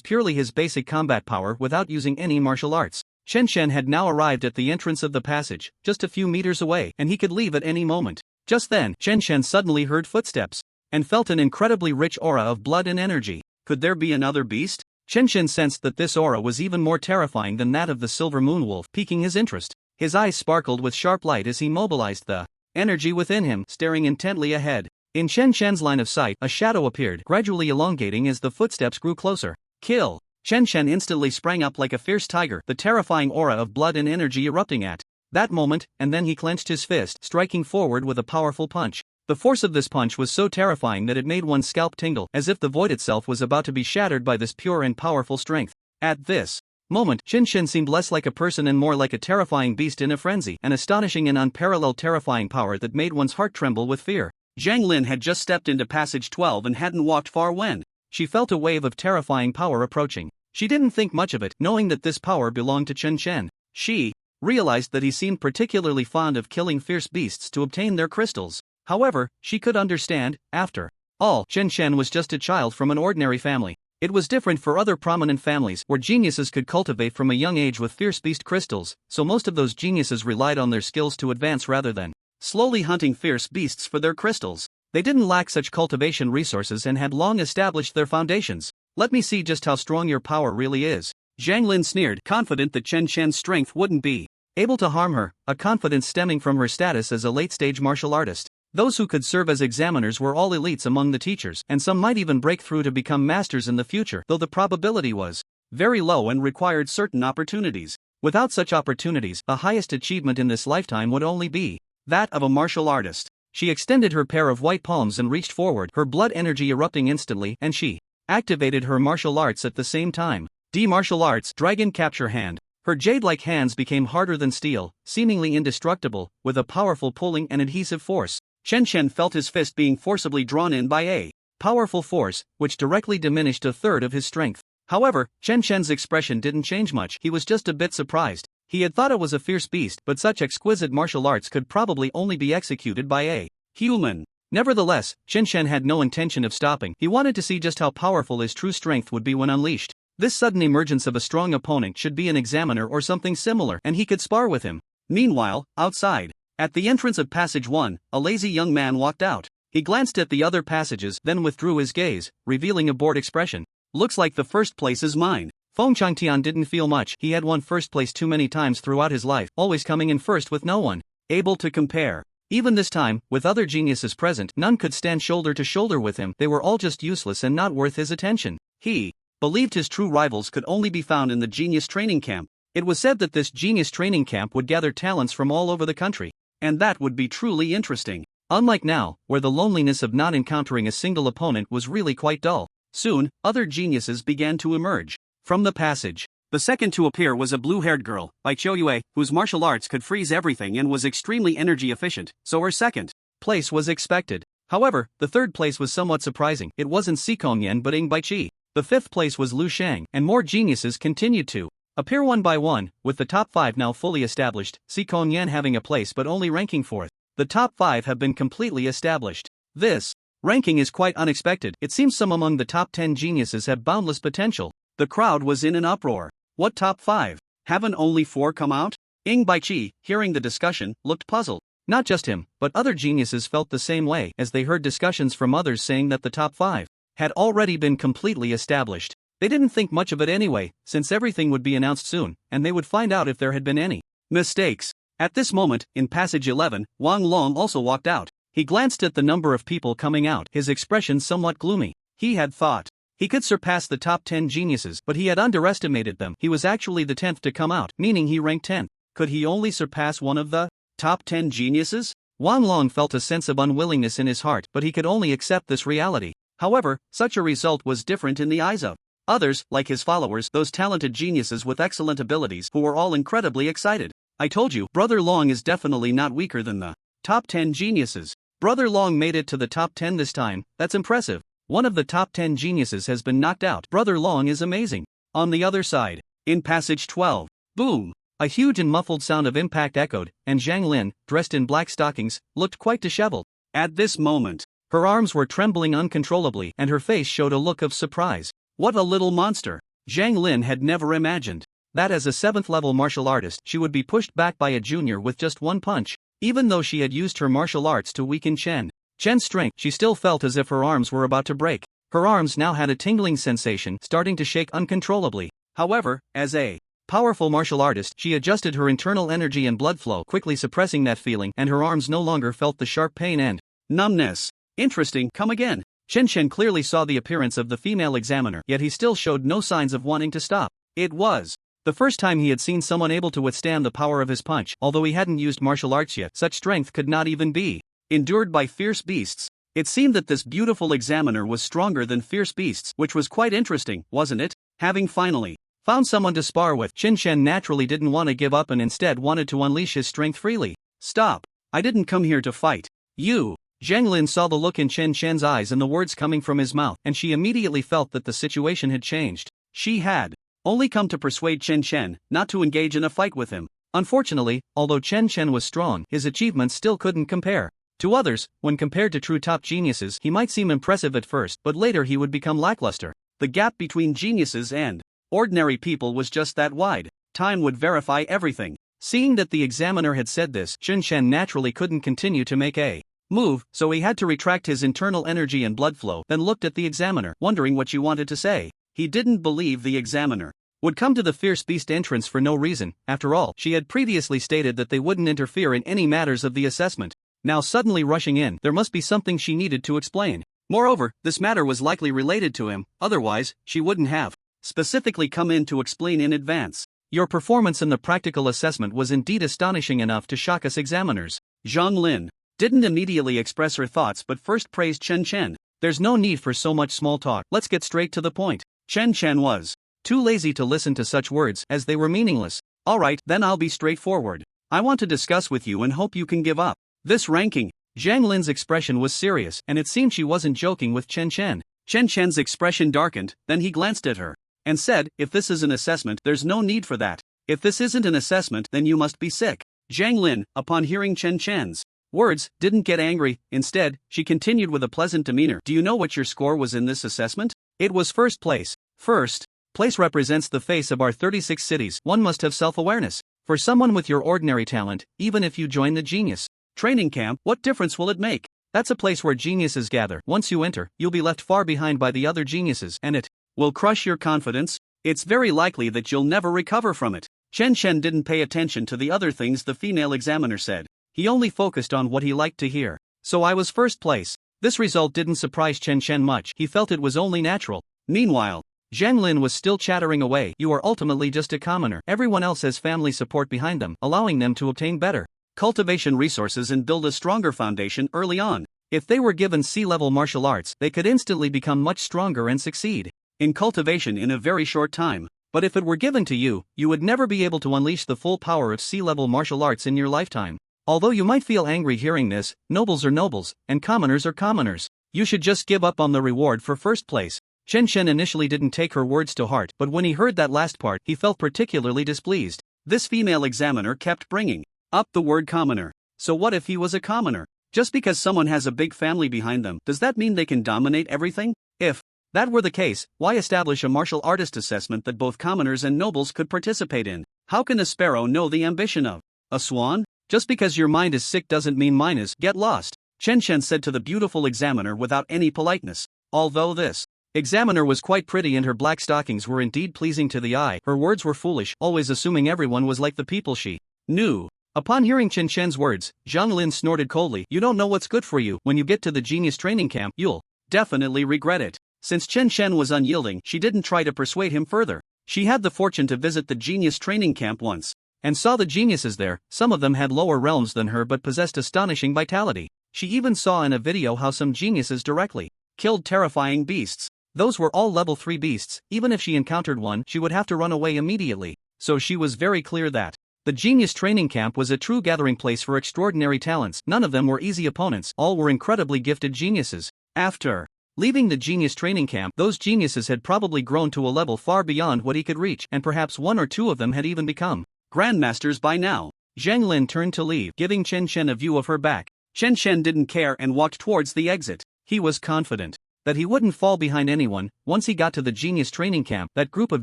purely his basic combat power without using any martial arts. Chen Shen had now arrived at the entrance of the passage, just a few meters away, and he could leave at any moment. Just then, Chen Shen suddenly heard footsteps and felt an incredibly rich aura of blood and energy. Could there be another beast? Chen Shen sensed that this aura was even more terrifying than that of the silver moon wolf, piquing his interest. His eyes sparkled with sharp light as he mobilized the energy within him, staring intently ahead. In Chen Shen's line of sight, a shadow appeared, gradually elongating as the footsteps grew closer. Kill! Chen Shen instantly sprang up like a fierce tiger, the terrifying aura of blood and energy erupting at that moment, and then he clenched his fist, striking forward with a powerful punch. The force of this punch was so terrifying that it made one's scalp tingle, as if the void itself was about to be shattered by this pure and powerful strength. At this moment, Qin Shen seemed less like a person and more like a terrifying beast in a frenzy, an astonishing and unparalleled terrifying power that made one's heart tremble with fear. Zhang Lin had just stepped into passage 12 and hadn't walked far when she felt a wave of terrifying power approaching. She didn't think much of it, knowing that this power belonged to Chen Shen. She realized that he seemed particularly fond of killing fierce beasts to obtain their crystals. However, she could understand. After all, Chen Shen was just a child from an ordinary family. It was different for other prominent families where geniuses could cultivate from a young age with fierce beast crystals, so most of those geniuses relied on their skills to advance rather than slowly hunting fierce beasts for their crystals. They didn't lack such cultivation resources and had long established their foundations. Let me see just how strong your power really is. Zhang Lin sneered, confident that Chen Shen's strength wouldn't be able to harm her, a confidence stemming from her status as a late-stage martial artist. Those who could serve as examiners were all elites among the teachers, and some might even break through to become masters in the future, though the probability was very low and required certain opportunities. Without such opportunities, the highest achievement in this lifetime would only be that of a martial artist. She extended her pair of white palms and reached forward, her blood energy erupting instantly, and she activated her martial arts at the same time. Martial arts, Dragon Capture Hand. Her jade-like hands became harder than steel, seemingly indestructible, with a powerful pulling and adhesive force. Chen Shen felt his fist being forcibly drawn in by a powerful force, which directly diminished a third of his strength. However, Chen Shen's expression didn't change much. He was just a bit surprised. He had thought it was a fierce beast, but such exquisite martial arts could probably only be executed by a human. Nevertheless, Chen Shen had no intention of stopping. He wanted to see just how powerful his true strength would be when unleashed. This sudden emergence of a strong opponent should be an examiner or something similar, and he could spar with him. Meanwhile, outside, at the entrance of passage 1, a lazy young man walked out. He glanced at the other passages, then withdrew his gaze, revealing a bored expression. Looks like the first place is mine. Feng Changtian didn't feel much. He had won first place too many times throughout his life, always coming in first with no one able to compare. Even this time, with other geniuses present, none could stand shoulder to shoulder with him. They were all just useless and not worth his attention. He believed his true rivals could only be found in the genius training camp. It was said that this genius training camp would gather talents from all over the country, and that would be truly interesting. Unlike now, where the loneliness of not encountering a single opponent was really quite dull. Soon, other geniuses began to emerge from the passage. The second to appear was a blue-haired girl, Bai Qiuyue, whose martial arts could freeze everything and was extremely energy efficient, so her second place was expected. However, the third place was somewhat surprising. It wasn't Si Kongyan but Ing Baiqi. The fifth place was Lu Shang, and more geniuses continued to appear one by one, with the top 5 now fully established, Si Kongyan having a place but only ranking 4th. The top 5 have been completely established. This ranking is quite unexpected. It seems some among the top 10 geniuses have boundless potential. The crowd was in an uproar. What top 5? Haven't only 4 come out? Ing Baiqi, hearing the discussion, looked puzzled. Not just him, but other geniuses felt the same way as they heard discussions from others saying that the top 5 had already been completely established. They didn't think much of it anyway, since everything would be announced soon, and they would find out if there had been any mistakes. At this moment, in passage 11, Wang Long also walked out. He glanced at the number of people coming out, his expression somewhat gloomy. He had thought he could surpass the top 10 geniuses, but he had underestimated them. He was actually the 10th to come out, meaning he ranked 10th. Could he only surpass one of the top 10 geniuses? Wang Long felt a sense of unwillingness in his heart, but he could only accept this reality. However, such a result was different in the eyes of others, like his followers, those talented geniuses with excellent abilities, who were all incredibly excited. I told you, Brother Long is definitely not weaker than the top 10 geniuses. Brother Long made it to the top 10 this time, that's impressive. One of the top 10 geniuses has been knocked out. Brother Long is amazing. On the other side, in passage 12, boom! A huge and muffled sound of impact echoed, and Zhang Lin, dressed in black stockings, looked quite disheveled. At this moment, her arms were trembling uncontrollably, and her face showed a look of surprise. What a little monster! Zhang Lin had never imagined that as a 7th-level martial artist she would be pushed back by a junior with just one punch. Even though she had used her martial arts to weaken Chen's strength, she still felt as if her arms were about to break. Her arms now had a tingling sensation, starting to shake uncontrollably. However, as a powerful martial artist, she adjusted her internal energy and blood flow, quickly suppressing that feeling, and her arms no longer felt the sharp pain and numbness. Interesting, come again. Chen clearly saw the appearance of the female examiner, yet he still showed no signs of wanting to stop. It was the first time he had seen someone able to withstand the power of his punch. Although he hadn't used martial arts yet, such strength could not even be endured by fierce beasts. It seemed that this beautiful examiner was stronger than fierce beasts, which was quite interesting, wasn't it? Having finally found someone to spar with, Chen naturally didn't want to give up and instead wanted to unleash his strength freely. Stop! I didn't come here to fight you. Zhang Lin saw the look in Chen's eyes and the words coming from his mouth, and she immediately felt that the situation had changed. She had only come to persuade Chen, not to engage in a fight with him. Unfortunately, although Chen was strong, his achievements still couldn't compare to others. When compared to true top geniuses, he might seem impressive at first, but later he would become lackluster. The gap between geniuses and ordinary people was just that wide. Time would verify everything. Seeing that the examiner had said this, Chen naturally couldn't continue to make a move, so he had to retract his internal energy and blood flow, then looked at the examiner, wondering what she wanted to say. He didn't believe the examiner would come to the fierce beast entrance for no reason. After all, she had previously stated that they wouldn't interfere in any matters of the assessment. Now suddenly rushing in, there must be something she needed to explain. Moreover, this matter was likely related to him, otherwise, she wouldn't have specifically come in to explain in advance. Your performance in the practical assessment was indeed astonishing enough to shock us examiners. Zhang Lin didn't immediately express her thoughts but first praised Chen. There's no need for so much small talk, let's get straight to the point. Chen was too lazy to listen to such words, as they were meaningless. Alright, then I'll be straightforward. I want to discuss with you and hope you can give up this ranking. Zhang Lin's expression was serious, and it seemed she wasn't joking with Chen. Chen's expression darkened, then he glanced at her and said, if this is an assessment, there's no need for that. If this isn't an assessment, then you must be sick. Zhang Lin, upon hearing Chen's words, didn't get angry. Instead, she continued with a pleasant demeanor. Do you know what your score was in this assessment? It was first place. First place represents the face of our 36 cities. One must have self-awareness. For someone with your ordinary talent, even if you join the genius training camp, what difference will it make? That's a place where geniuses gather. Once you enter, you'll be left far behind by the other geniuses, and it will crush your confidence. It's very likely that you'll never recover from it. Chen didn't pay attention to the other things the female examiner said. He only focused on what he liked to hear. So I was first place. This result didn't surprise Chen much. He felt it was only natural. Meanwhile, Zhang Lin was still chattering away. You are ultimately just a commoner. Everyone else has family support behind them, allowing them to obtain better cultivation resources and build a stronger foundation early on. If they were given C-level martial arts, they could instantly become much stronger and succeed in cultivation in a very short time. But if it were given to you, you would never be able to unleash the full power of C-level martial arts in your lifetime. Although you might feel angry hearing this, nobles are nobles, and commoners are commoners. You should just give up on the reward for first place. Chen initially didn't take her words to heart, but when he heard that last part, he felt particularly displeased. This female examiner kept bringing up the word commoner. So what if he was a commoner? Just because someone has a big family behind them, does that mean they can dominate everything? If that were the case, why establish a martial artist assessment that both commoners and nobles could participate in? How can a sparrow know the ambition of a swan? Just because your mind is sick doesn't mean mine is. Get lost. Chen said to the beautiful examiner without any politeness. Although this examiner was quite pretty and her black stockings were indeed pleasing to the eye. Her words were foolish, always assuming everyone was like the people she knew. Upon hearing Chen Shen's words, Zhang Lin snorted coldly. You don't know what's good for you. When you get to the genius training camp, you'll definitely regret it. Since Chen Shen was unyielding, she didn't try to persuade him further. She had the fortune to visit the genius training camp once, and saw the geniuses there. Some of them had lower realms than her but possessed astonishing vitality. She even saw in a video how some geniuses directly killed terrifying beasts. Those were all level 3 beasts. Even if she encountered one, she would have to run away immediately. So she was very clear that the genius training camp was a true gathering place for extraordinary talents. None of them were easy opponents, all were incredibly gifted geniuses. After leaving the genius training camp, those geniuses had probably grown to a level far beyond what he could reach, and perhaps one or two of them had even become grandmasters by now. Zhang Lin turned to leave, giving Chen Shen a view of her back. Chen Shen didn't care and walked towards the exit. He was confident that he wouldn't fall behind anyone. Once he got to the genius training camp, that group of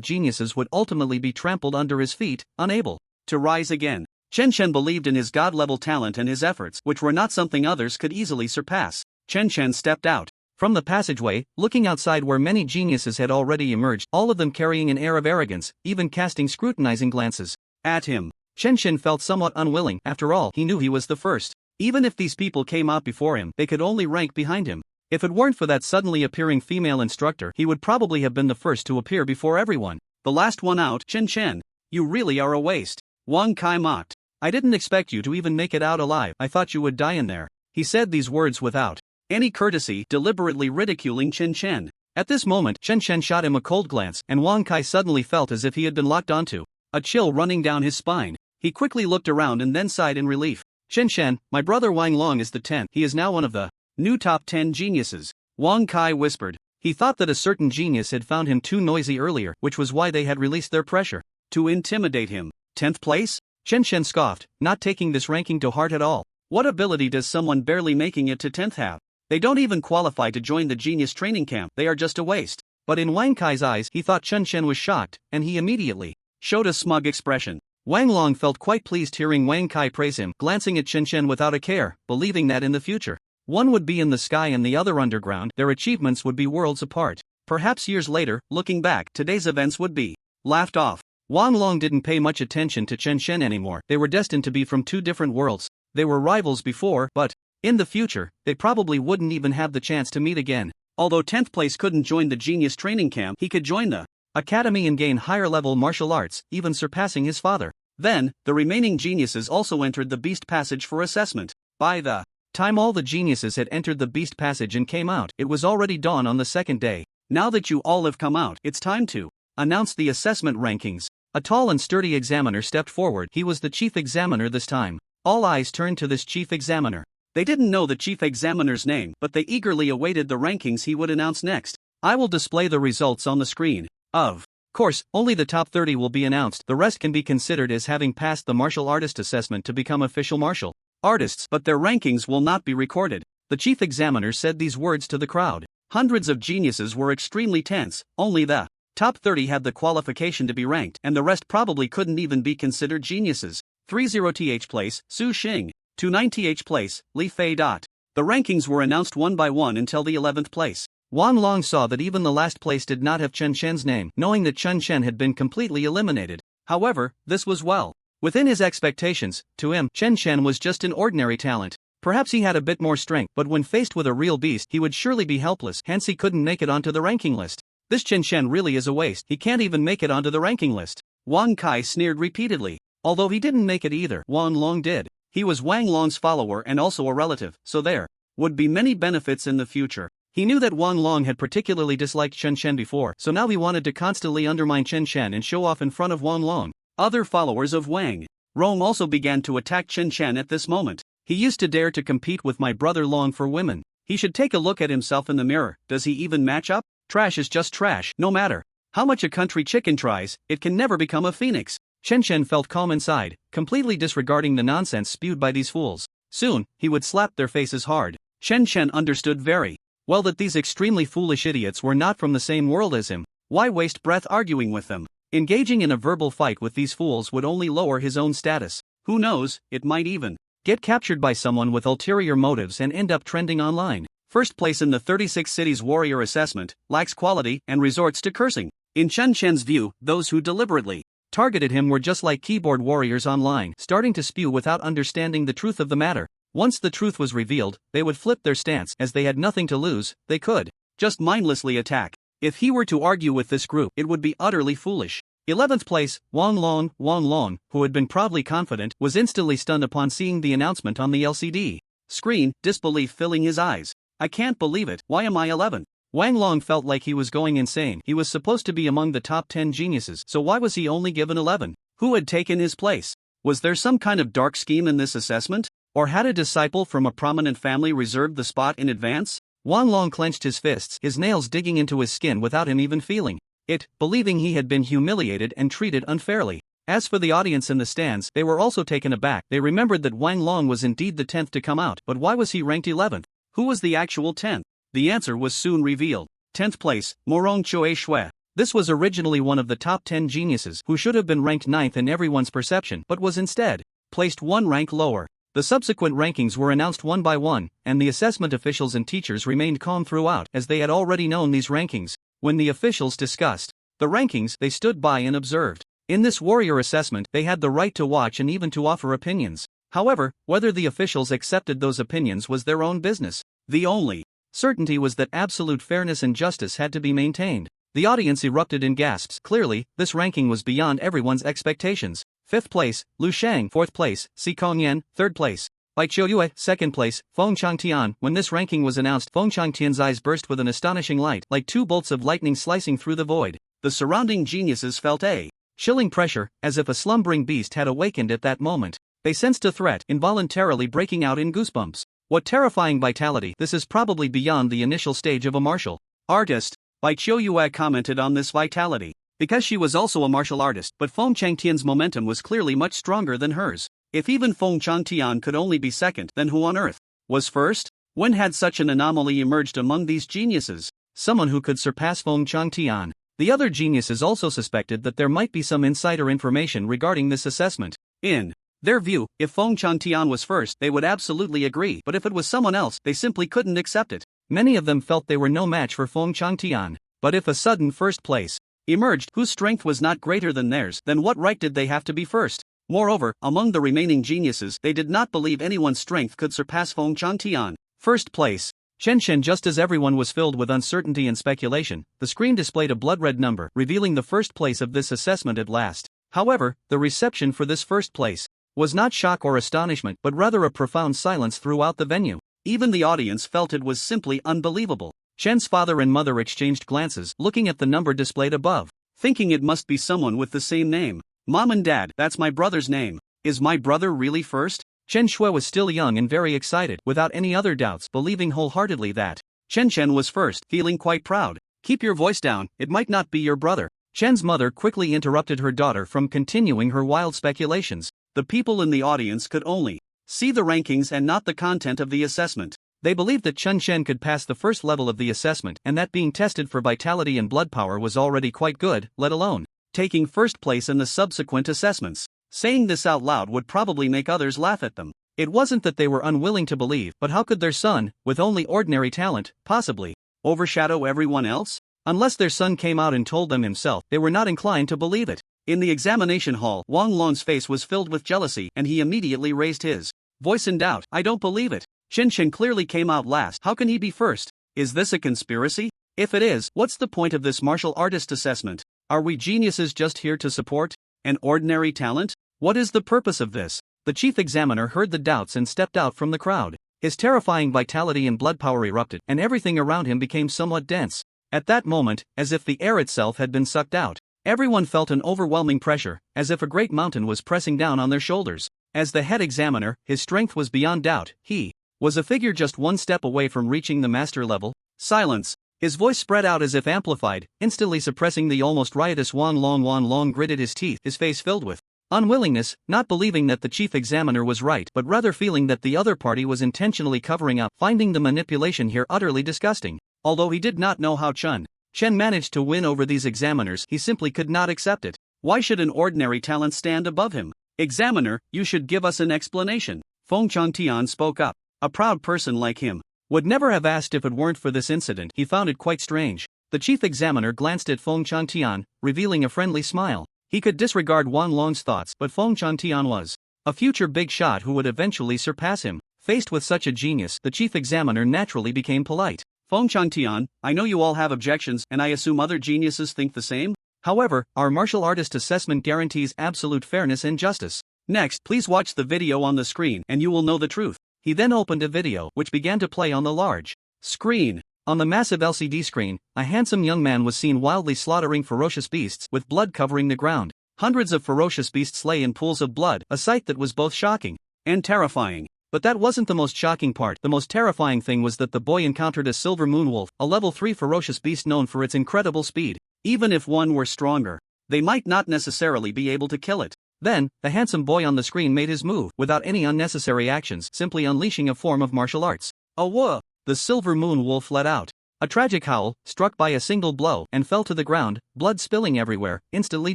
geniuses would ultimately be trampled under his feet, unable to rise again. Chen Shen believed in his god-level talent and his efforts, which were not something others could easily surpass. Chen Shen stepped out from the passageway, looking outside where many geniuses had already emerged, all of them carrying an air of arrogance, even casting scrutinizing glances at him. Chen Shen felt somewhat unwilling. After all, he knew he was the first. Even if these people came out before him, they could only rank behind him. If it weren't for that suddenly appearing female instructor, he would probably have been the first to appear before everyone. The last one out. Chen Shen, you really are a waste. Wang Kai mocked. I didn't expect you to even make it out alive. I thought you would die in there. He said these words without any courtesy, deliberately ridiculing Chen Shen. At this moment, Chen Shen shot him a cold glance, and Wang Kai suddenly felt as if he had been locked onto a chill running down his spine. He quickly looked around and then sighed in relief. Chen Shen, my brother Wang Long is the 10th. He is now one of the new top 10 geniuses. Wang Kai whispered. He thought that a certain genius had found him too noisy earlier, which was why they had released their pressure to intimidate him. 10th place? Chen Shen scoffed, not taking this ranking to heart at all. What ability does someone barely making it to 10th have? They don't even qualify to join the genius training camp. They are just a waste. But in Wang Kai's eyes, he thought Chen Shen was shocked, and he immediately showed a smug expression. Wang Long felt quite pleased hearing Wang Kai praise him, glancing at Chen Shen without a care, believing that in the future, one would be in the sky and the other underground. Their achievements would be worlds apart. Perhaps years later, looking back, today's events would be laughed off. Wang Long didn't pay much attention to Chen Shen anymore. They were destined to be from two different worlds. They were rivals before, but in the future, they probably wouldn't even have the chance to meet again. Although 10th place couldn't join the genius training camp, he could join the academy and gain higher level martial arts, even surpassing his father. Then, the remaining geniuses also entered the Beast Passage for assessment. By the time all the geniuses had entered the Beast Passage and came out, it was already dawn on the second day. Now that you all have come out, it's time to announce the assessment rankings. A tall and sturdy examiner stepped forward. He was the chief examiner this time. All eyes turned to this chief examiner. They didn't know the chief examiner's name, but they eagerly awaited the rankings he would announce next. I will display the results on the screen. Of course, only the top 30 will be announced. The rest can be considered as having passed the martial artist assessment to become official martial artists, but their rankings will not be recorded. The chief examiner said these words to the crowd. Hundreds of geniuses were extremely tense. Only the top 30 had the qualification to be ranked, and the rest probably couldn't even be considered geniuses. 30th place, Su Xing. 29th place, Li Fei. The rankings were announced one by one until the 11th place. Wang Long saw that even the last place did not have Chen Shen's name, knowing that Chen Shen had been completely eliminated. However, this was well within his expectations. To him, Chen Shen was just an ordinary talent. Perhaps he had a bit more strength, but when faced with a real beast, he would surely be helpless, hence he couldn't make it onto the ranking list. This Chen Shen really is a waste. He can't even make it onto the ranking list. Wang Kai sneered repeatedly. Although he didn't make it either, Wang Long did. He was Wang Long's follower and also a relative, so there would be many benefits in the future. He knew that Wang Long had particularly disliked Chen Shen before, so now he wanted to constantly undermine Chen Shen and show off in front of Wang Long. Other followers of Wang Rong also began to attack Chen Shen at this moment. He used to dare to compete with my brother Long for women. He should take a look at himself in the mirror. Does he even match up? Trash is just trash. No matter how much a country chicken tries, it can never become a phoenix. Chen Shen felt calm inside, completely disregarding the nonsense spewed by these fools. Soon, he would slap their faces hard. Chen Shen understood very well that these extremely foolish idiots were not from the same world as him. Why waste breath arguing with them? Engaging in a verbal fight with these fools would only lower his own status. Who knows, it might even get captured by someone with ulterior motives and end up trending online. First place in the 36 Cities Warrior assessment, lacks quality and resorts to cursing. In Chen Chen's view, those who deliberately targeted him were just like keyboard warriors online, starting to spew without understanding the truth of the matter. Once the truth was revealed, they would flip their stance. As they had nothing to lose, they could just mindlessly attack. If he were to argue with this group, it would be utterly foolish. 11th place, Wang Long, who had been proudly confident, was instantly stunned upon seeing the announcement on the LCD screen, disbelief filling his eyes. I can't believe it, why am I 11th? Wang Long felt like he was going insane. He was supposed to be among the top 10 geniuses, so why was he only given 11? Who had taken his place? Was there some kind of dark scheme in this assessment? Or had a disciple from a prominent family reserved the spot in advance? Wang Long clenched his fists, his nails digging into his skin without him even feeling it, believing he had been humiliated and treated unfairly. As for the audience in the stands, they were also taken aback. They remembered that Wang Long was indeed the 10th to come out, but why was he ranked 11th? Who was the actual 10th? The answer was soon revealed. 10th place, Morong Choi Shui. This was originally one of the top 10 geniuses who should have been ranked 9th in everyone's perception, but was instead placed one rank lower. The subsequent rankings were announced one by one, and the assessment officials and teachers remained calm throughout, as they had already known these rankings. When the officials discussed the rankings, they stood by and observed. In this warrior assessment, they had the right to watch and even to offer opinions. However, whether the officials accepted those opinions was their own business. The only certainty was that absolute fairness and justice had to be maintained. The audience erupted in gasps. Clearly, this ranking was beyond everyone's expectations. 5th place, Lu Shang. 4th place, Si Kongyan. 3rd place, Bai Qiuyue. 2nd place, Feng Changtian. When this ranking was announced, Feng Changtian's eyes burst with an astonishing light, like two bolts of lightning slicing through the void. The surrounding geniuses felt a chilling pressure, as if a slumbering beast had awakened at that moment. They sensed a threat, involuntarily breaking out in goosebumps. What terrifying vitality! This is probably beyond the initial stage of a martial artist. Bai Qiuyue commented on this vitality. Because she was also a martial artist, but Feng Changtian's momentum was clearly much stronger than hers. If even Feng Changtian could only be second, then who on earth was first? When had such an anomaly emerged among these geniuses? Someone who could surpass Feng Changtian. The other geniuses also suspected that there might be some insider information regarding this assessment. In their view, if Feng Changtian was first, they would absolutely agree, but if it was someone else, they simply couldn't accept it. Many of them felt they were no match for Feng Changtian. But if a sudden first place emerged, whose strength was not greater than theirs, then what right did they have to be first? Moreover, among the remaining geniuses, they did not believe anyone's strength could surpass Feng Changtian. First place, Chen Chen. Just as everyone was filled with uncertainty and speculation, the screen displayed a blood-red number, revealing the first place of this assessment at last. However, the reception for this first place was not shock or astonishment, but rather a profound silence throughout the venue. Even the audience felt it was simply unbelievable. Chen's father and mother exchanged glances, looking at the number displayed above, thinking it must be someone with the same name. Mom and Dad, that's my brother's name. Is my brother really first? Chen Shui was still young and very excited, without any other doubts, believing wholeheartedly that Chen Chen was first, feeling quite proud. Keep your voice down, it might not be your brother. Chen's mother quickly interrupted her daughter from continuing her wild speculations. The people in the audience could only see the rankings and not the content of the assessment. They believed that Chen Chen could pass the first level of the assessment, and that being tested for vitality and blood power was already quite good, let alone taking first place in the subsequent assessments. Saying this out loud would probably make others laugh at them. It wasn't that they were unwilling to believe, but how could their son, with only ordinary talent, possibly overshadow everyone else? Unless their son came out and told them himself, they were not inclined to believe it. In the examination hall, Wang Long's face was filled with jealousy, and he immediately raised his voice in doubt. I don't believe it. Chen Chen clearly came out last. How can he be first? Is this a conspiracy? If it is, what's the point of this martial artist assessment? Are we geniuses just here to support an ordinary talent? What is the purpose of this? The chief examiner heard the doubts and stepped out from the crowd. His terrifying vitality and blood power erupted, and everything around him became somewhat dense. At that moment, as if the air itself had been sucked out, everyone felt an overwhelming pressure, as if a great mountain was pressing down on their shoulders. As the head examiner, his strength was beyond doubt. He was a figure just one step away from reaching the master level. Silence. His voice spread out as if amplified, instantly suppressing the almost riotous Wang Long gritted his teeth, his face filled with unwillingness, not believing that the chief examiner was right, but rather feeling that the other party was intentionally covering up, finding the manipulation here utterly disgusting. Although he did not know how Chen managed to win over these examiners, he simply could not accept it. Why should an ordinary talent stand above him? Examiner, you should give us an explanation. Feng Changtian spoke up. A proud person like him Would never have asked if it weren't for this incident. He found it quite strange. The chief examiner glanced at Feng Chantian, revealing a friendly smile. He could disregard Wan Long's thoughts, but Feng Chantian was a future big shot who would eventually surpass him. Faced with such a genius, the chief examiner naturally became polite. Feng Chantian, I know you all have objections, and I assume other geniuses think the same? However, our martial artist assessment guarantees absolute fairness and justice. Next, please watch the video on the screen and you will know the truth. He then opened a video, which began to play on the large screen. On the massive LCD screen, a handsome young man was seen wildly slaughtering ferocious beasts, with blood covering the ground. Hundreds of ferocious beasts lay in pools of blood, a sight that was both shocking and terrifying. But that wasn't the most shocking part. The most terrifying thing was that the boy encountered a silver moon wolf, a level 3 ferocious beast known for its incredible speed. Even if one were stronger, they might not necessarily be able to kill it. Then, the handsome boy on the screen made his move, without any unnecessary actions, simply unleashing a form of martial arts. Whoa! The silver moon wolf let out a tragic howl, struck by a single blow, and fell to the ground, blood spilling everywhere, instantly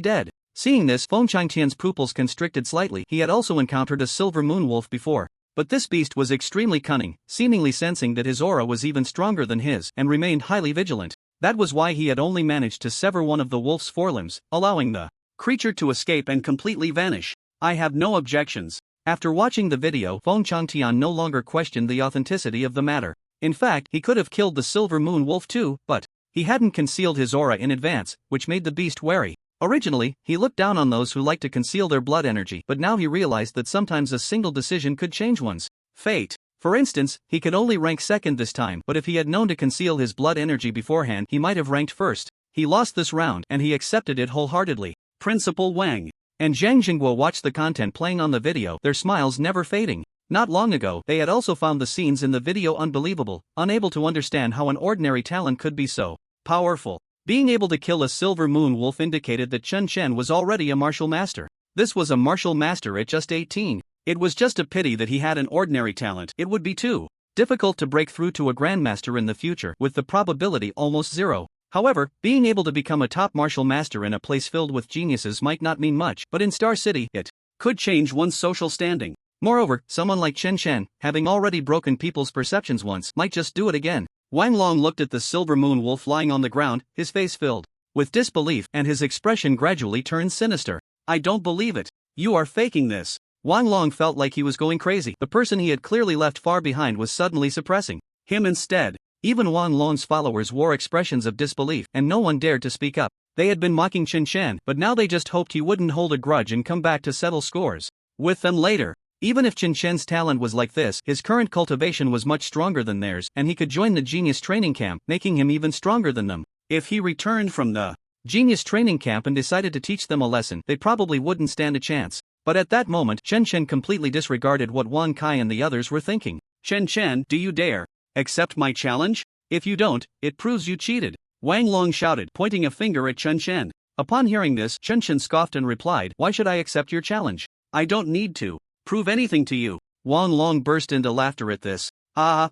dead. Seeing this, Feng Changtian's pupils constricted slightly. He had also encountered a silver moon wolf before. But this beast was extremely cunning, seemingly sensing that his aura was even stronger than his, and remained highly vigilant. That was why he had only managed to sever one of the wolf's forelimbs, allowing the creature to escape and completely vanish. I have no objections. After watching the video, Feng Changtian no longer questioned the authenticity of the matter. In fact, he could have killed the silver moon wolf too, but he hadn't concealed his aura in advance, which made the beast wary. Originally, he looked down on those who like to conceal their blood energy, but now he realized that sometimes a single decision could change one's fate. For instance, he could only rank second this time, but if he had known to conceal his blood energy beforehand, he might have ranked first. He lost this round, and he accepted it wholeheartedly. Principal Wang and Zhang Jingguo watched the content playing on the video, their smiles never fading. Not long ago, they had also found the scenes in the video unbelievable, unable to understand how an ordinary talent could be so powerful. Being able to kill a silver moon wolf indicated that Chen Chen was already a martial master. This was a martial master at just 18. It was just a pity that he had an ordinary talent. It would be too difficult to break through to a grandmaster in the future, with the probability almost zero. However, being able to become a top martial master in a place filled with geniuses might not mean much, but in Star City, it could change one's social standing. Moreover, someone like Chen Chen, having already broken people's perceptions once, might just do it again. Wang Long looked at the silver moon wolf lying on the ground, his face filled with disbelief, and his expression gradually turned sinister. I don't believe it. You are faking this. Wang Long felt like he was going crazy. The person he had clearly left far behind was suddenly suppressing him instead. Even Wang Long's followers wore expressions of disbelief, and no one dared to speak up. They had been mocking Chen Chen, but now they just hoped he wouldn't hold a grudge and come back to settle scores with them later. Even if Chen Chen's talent was like this, his current cultivation was much stronger than theirs, and he could join the genius training camp, making him even stronger than them. If he returned from the genius training camp and decided to teach them a lesson, they probably wouldn't stand a chance. But at that moment, Chen Chen completely disregarded what Wang Kai and the others were thinking. Chen Chen, do you dare accept my challenge? If you don't, it proves you cheated. Wang Long shouted, pointing a finger at Chen Chen. Upon hearing this, Chen Chen scoffed and replied, why should I accept your challenge? I don't need to prove anything to you. Wang Long burst into laughter at this.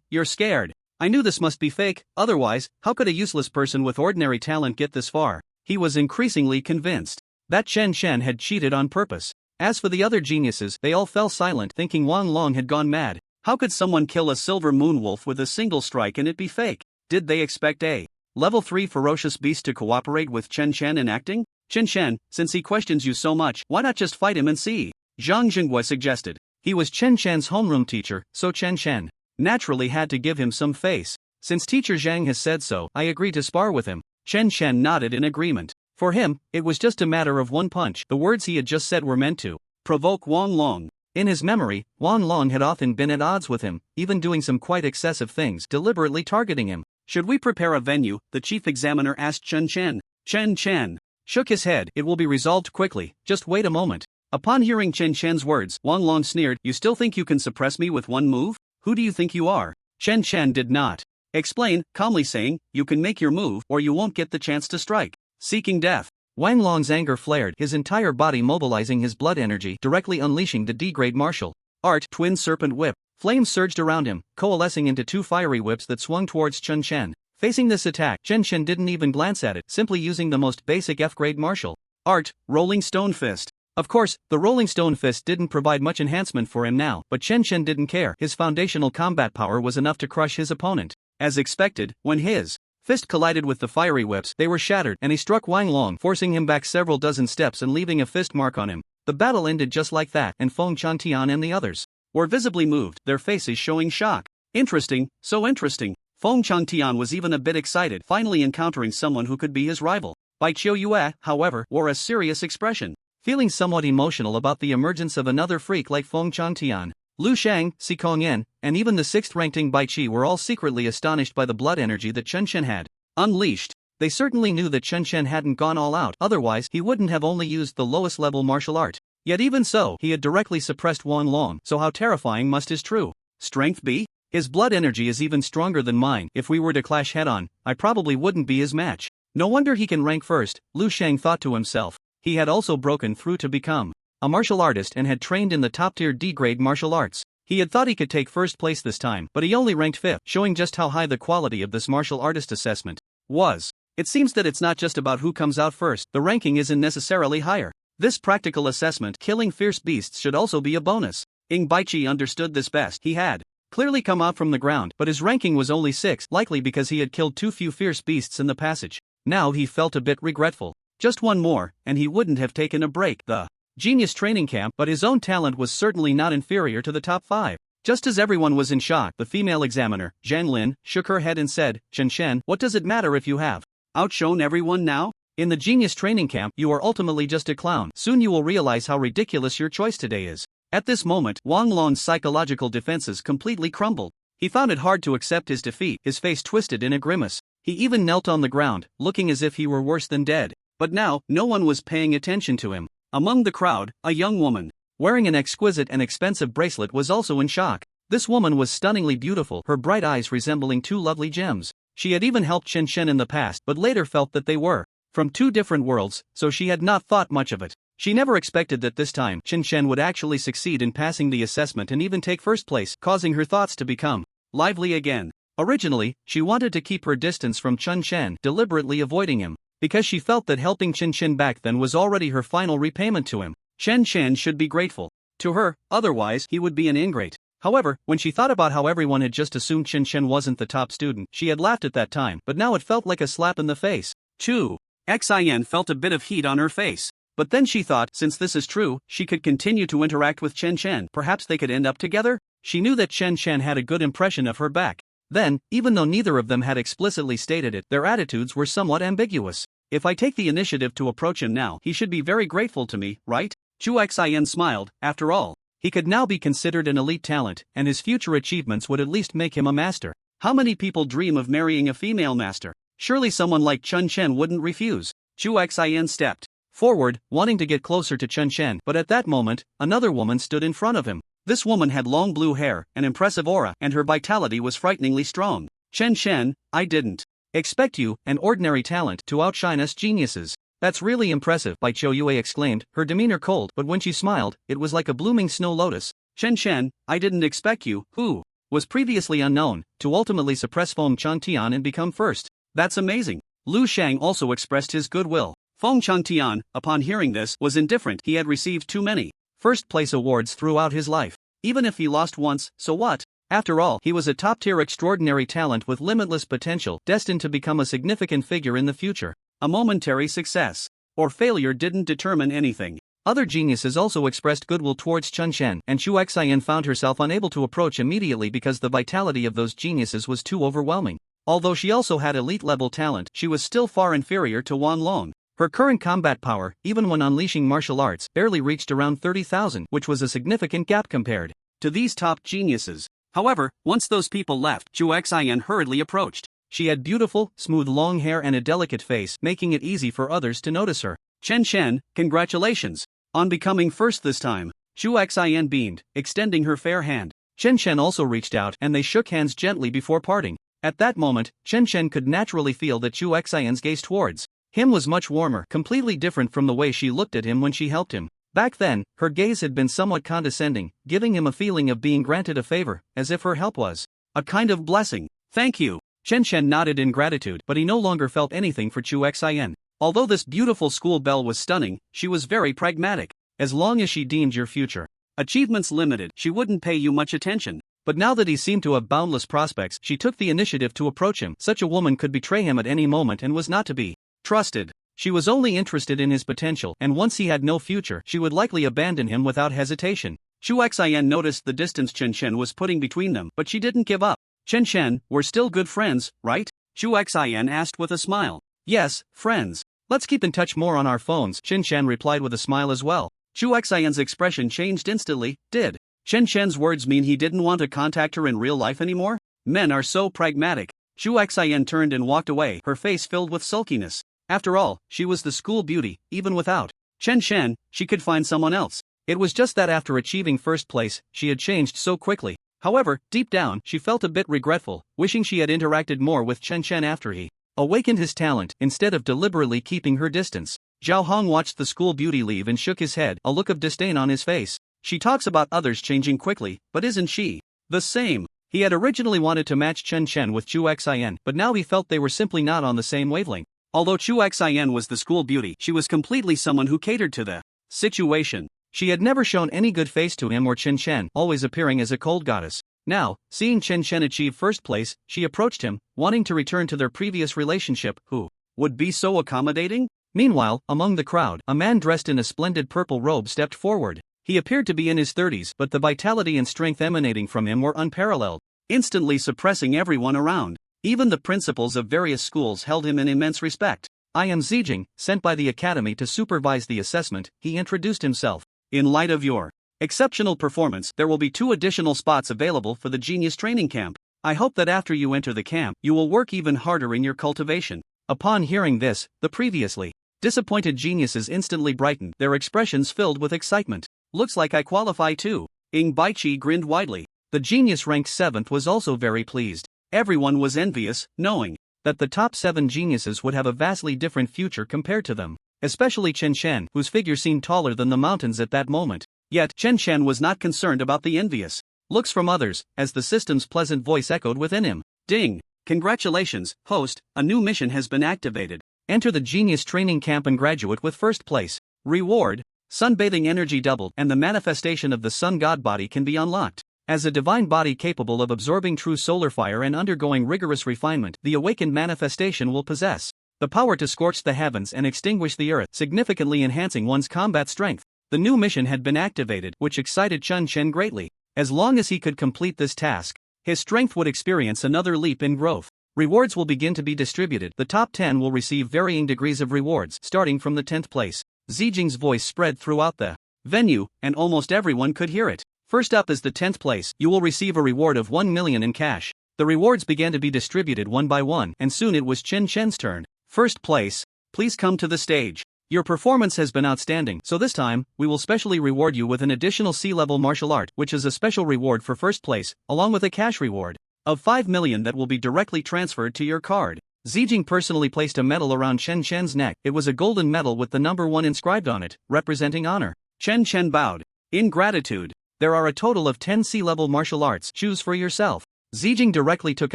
You're scared. I knew this must be fake, otherwise, how could a useless person with ordinary talent get this far? He was increasingly convinced that Chen Chen had cheated on purpose. As for the other geniuses, they all fell silent, thinking Wang Long had gone mad. How could someone kill a silver moon wolf with a single strike and it be fake? Did they expect a level 3 ferocious beast to cooperate with Chen Chen in acting? Chen Chen, since he questions you so much, why not just fight him and see? Zhang Jingguo suggested. He was Chen Chen's homeroom teacher, so Chen Chen naturally had to give him some face. Since teacher Zhang has said so, I agree to spar with him. Chen Chen nodded in agreement. For him, it was just a matter of one punch. The words he had just said were meant to provoke Wang Long. In his memory, Wang Long had often been at odds with him, even doing some quite excessive things, deliberately targeting him. Should we prepare a venue? The chief examiner asked Chen Chen. Chen Chen shook his head. It will be resolved quickly, just wait a moment. Upon hearing Chen Chen's words, Wang Long sneered, you still think you can suppress me with one move? Who do you think you are? Chen Chen did not explain, calmly saying, you can make your move, or you won't get the chance to strike. Seeking death. Wang Long's anger flared, his entire body mobilizing his blood energy, directly unleashing the D-grade martial art twin serpent whip. Flames surged around him, coalescing into two fiery whips that swung towards Chen Chen. Facing this attack, Chen Chen didn't even glance at it, simply using the most basic F-grade martial art, Rolling Stone Fist. Of course, the Rolling Stone fist didn't provide much enhancement for him now, but Chen Chen didn't care. His foundational combat power was enough to crush his opponent. As expected, when his fist collided with the fiery whips, they were shattered, and he struck Wang Long, forcing him back several dozen steps and leaving a fist mark on him. The battle ended just like that, and Feng Chantian and the others were visibly moved, their faces showing shock. Interesting, so interesting. Feng Chantian was even a bit excited, finally encountering someone who could be his rival. Bai Qiuyue, however, wore a serious expression, feeling somewhat emotional about the emergence of another freak like Feng Chantian. Lu Shang, Si Kongyan, and even the 6th-ranking Bai Qi were all secretly astonished by the blood energy that Chen Chen had unleashed. They certainly knew that Chen Chen hadn't gone all out, otherwise he wouldn't have only used the lowest level martial art. Yet even so, he had directly suppressed Wang Long, so how terrifying must his true strength be? His blood energy is even stronger than mine. If we were to clash head-on, I probably wouldn't be his match. No wonder he can rank first, Lu Shang thought to himself. He had also broken through to become a martial artist and had trained in the top-tier D-grade martial arts. He had thought he could take first place this time, but he only ranked 5th, showing just how high the quality of this martial artist assessment was. It seems that it's not just about who comes out first, the ranking isn't necessarily higher. This practical assessment, killing fierce beasts, should also be a bonus. Ing Baichi understood this best. He had clearly come out from the ground, but his ranking was only 6, likely because he had killed too few fierce beasts in the passage. Now he felt a bit regretful. Just one more, and he wouldn't have taken a break. The genius training camp, but his own talent was certainly not inferior to the top 5. Just as everyone was in shock, the female examiner, Zhang Lin, shook her head and said, Chen Chen, what does it matter if you have outshone everyone now? In the genius training camp, you are ultimately just a clown. Soon you will realize how ridiculous your choice today is. At this moment, Wang Long's psychological defenses completely crumbled. He found it hard to accept his defeat, his face twisted in a grimace. He even knelt on the ground, looking as if he were worse than dead. But now, no one was paying attention to him. Among the crowd, a young woman, wearing an exquisite and expensive bracelet, was also in shock. This woman was stunningly beautiful, her bright eyes resembling 2 lovely gems. She had even helped Chen Chen in the past, but later felt that they were from 2 different worlds, so she had not thought much of it. She never expected that this time Chen Chen would actually succeed in passing the assessment and even take first place, causing her thoughts to become lively again. Originally, she wanted to keep her distance from Chen Chen, deliberately avoiding him, because she felt that helping Chen Chen back then was already her final repayment to him. Chen Chen should be grateful to her, otherwise he would be an ingrate. However, when she thought about how everyone had just assumed Chen Chen wasn't the top student, she had laughed at that time, but now it felt like a slap in the face. Chu Xin felt a bit of heat on her face. But then she thought, since this is true, she could continue to interact with Chen Chen. Perhaps they could end up together? She knew that Chen Chen had a good impression of her back. Then, even though neither of them had explicitly stated it, their attitudes were somewhat ambiguous. If I take the initiative to approach him now, he should be very grateful to me, right? Chu Xin smiled. After all, he could now be considered an elite talent, and his future achievements would at least make him a master. How many people dream of marrying a female master? Surely someone like Chen Chen wouldn't refuse. Chu Xin stepped forward, wanting to get closer to Chen Chen, but at that moment, another woman stood in front of him. This woman had long blue hair, an impressive aura, and her vitality was frighteningly strong. Chen Chen, I didn't expect you, an ordinary talent, to outshine us geniuses. That's really impressive, Bai Qiuyue exclaimed, her demeanor cold, but when she smiled, it was like a blooming snow lotus. Chen Chen, I didn't expect you, who was previously unknown, to ultimately suppress Feng Chantian and become first. That's amazing. Lu Shang also expressed his goodwill. Feng Chantian, upon hearing this, was indifferent. He had received too many first-place awards throughout his life. Even if he lost once, so what? After all, he was a top-tier extraordinary talent with limitless potential, destined to become a significant figure in the future. A momentary success or failure didn't determine anything. Other geniuses also expressed goodwill towards Chen Chen, and Chu Xian found herself unable to approach immediately because the vitality of those geniuses was too overwhelming. Although she also had elite-level talent, she was still far inferior to Wang Long. Her current combat power, even when unleashing martial arts, barely reached around 30,000, which was a significant gap compared to these top geniuses. However, once those people left, Chu Xian hurriedly approached. She had beautiful, smooth long hair and a delicate face, making it easy for others to notice her. Chen Chen, congratulations on becoming first this time. Chu Xian beamed, extending her fair hand. Chen Chen also reached out, and they shook hands gently before parting. At that moment, Chen Chen could naturally feel that Chu Xian's gaze towards him was much warmer, completely different from the way she looked at him when she helped him. Back then, her gaze had been somewhat condescending, giving him a feeling of being granted a favor, as if her help was a kind of blessing. Thank you. Chen Chen nodded in gratitude, but he no longer felt anything for Chu Xian. Although this beautiful school belle was stunning, she was very pragmatic. as long as she deemed your future achievements limited, she wouldn't pay you much attention. But now that he seemed to have boundless prospects, she took the initiative to approach him. Such a woman could betray him at any moment and was not to be trusted. She was only interested in his potential, and once he had no future, she would likely abandon him without hesitation. Xu Xian noticed the distance Chen Chen was putting between them, but she didn't give up. Chen Chen, we're still good friends, right? Xu Xian asked with a smile. Yes, friends. Let's keep in touch more on our phones, Chen Chen replied with a smile as well. Xu Xian's expression changed instantly. Did Chen Chen's words mean he didn't want to contact her in real life anymore? Men are so pragmatic. Xu Xian turned and walked away, her face filled with sulkiness. After all, she was the school beauty. Even without Chen Chen, she could find someone else. It was just that after achieving first place, she had changed so quickly. However, deep down, she felt a bit regretful, wishing she had interacted more with Chen Chen after he awakened his talent, instead of deliberately keeping her distance. Zhao Hong watched the school beauty leave and shook his head, a look of disdain on his face. She talks about others changing quickly, but isn't she the same? He had originally wanted to match Chen Chen with Xu Xian, but now he felt they were simply not on the same wavelength. Although Xu Xian was the school beauty, she was completely someone who catered to the situation. She had never shown any good face to him or Chen Chen, always appearing as a cold goddess. Now, seeing Chen Chen achieve first place, she approached him, wanting to return to their previous relationship. Who would be so accommodating? Meanwhile, among the crowd, a man dressed in a splendid purple robe stepped forward. He appeared to be in his 30s, but the vitality and strength emanating from him were unparalleled, instantly suppressing everyone around. Even the principals of various schools held him in immense respect. I am Zijing, sent by the academy to supervise the assessment, he introduced himself. In light of your exceptional performance, there will be 2 additional spots available for the Genius Training Camp. I hope that after you enter the camp, you will work even harder in your cultivation. Upon hearing this, the previously disappointed geniuses instantly brightened, their expressions filled with excitement. Looks like I qualify too. Ing Baichi grinned widely. The genius ranked 7th was also very pleased. Everyone was envious, knowing that the top 7 geniuses would have a vastly different future compared to them. Especially Chen Chen, whose figure seemed taller than the mountains at that moment. Yet, Chen Chen was not concerned about the envious looks from others, as the system's pleasant voice echoed within him. Ding! Congratulations, host, a new mission has been activated. Enter the Genius Training Camp and graduate with first place. Reward: sunbathing energy doubled, and the manifestation of the sun god body can be unlocked. As a divine body capable of absorbing true solar fire and undergoing rigorous refinement, the awakened manifestation will possess the power to scorch the heavens and extinguish the earth, significantly enhancing one's combat strength. The new mission had been activated, which excited Chen Chen greatly. As long as he could complete this task, his strength would experience another leap in growth. Rewards will begin to be distributed. The top 10 will receive varying degrees of rewards, starting from the 10th place. Zijing's voice spread throughout the venue, and almost everyone could hear it. First up is the 10th place. You will receive a reward of 1 million in cash. The rewards began to be distributed one by one, and soon it was Chen Chen's turn. First place, please come to the stage. Your performance has been outstanding, so this time, we will specially reward you with an additional C-level martial art, which is a special reward for first place, along with a cash reward of 5 million that will be directly transferred to your card. Zijing personally placed a medal around Chen Chen's neck. It was a golden medal with the number 1 inscribed on it, representing honor. Chen Chen bowed. In gratitude. There are a total of 10 C-level martial arts. Choose for yourself. Zijing directly took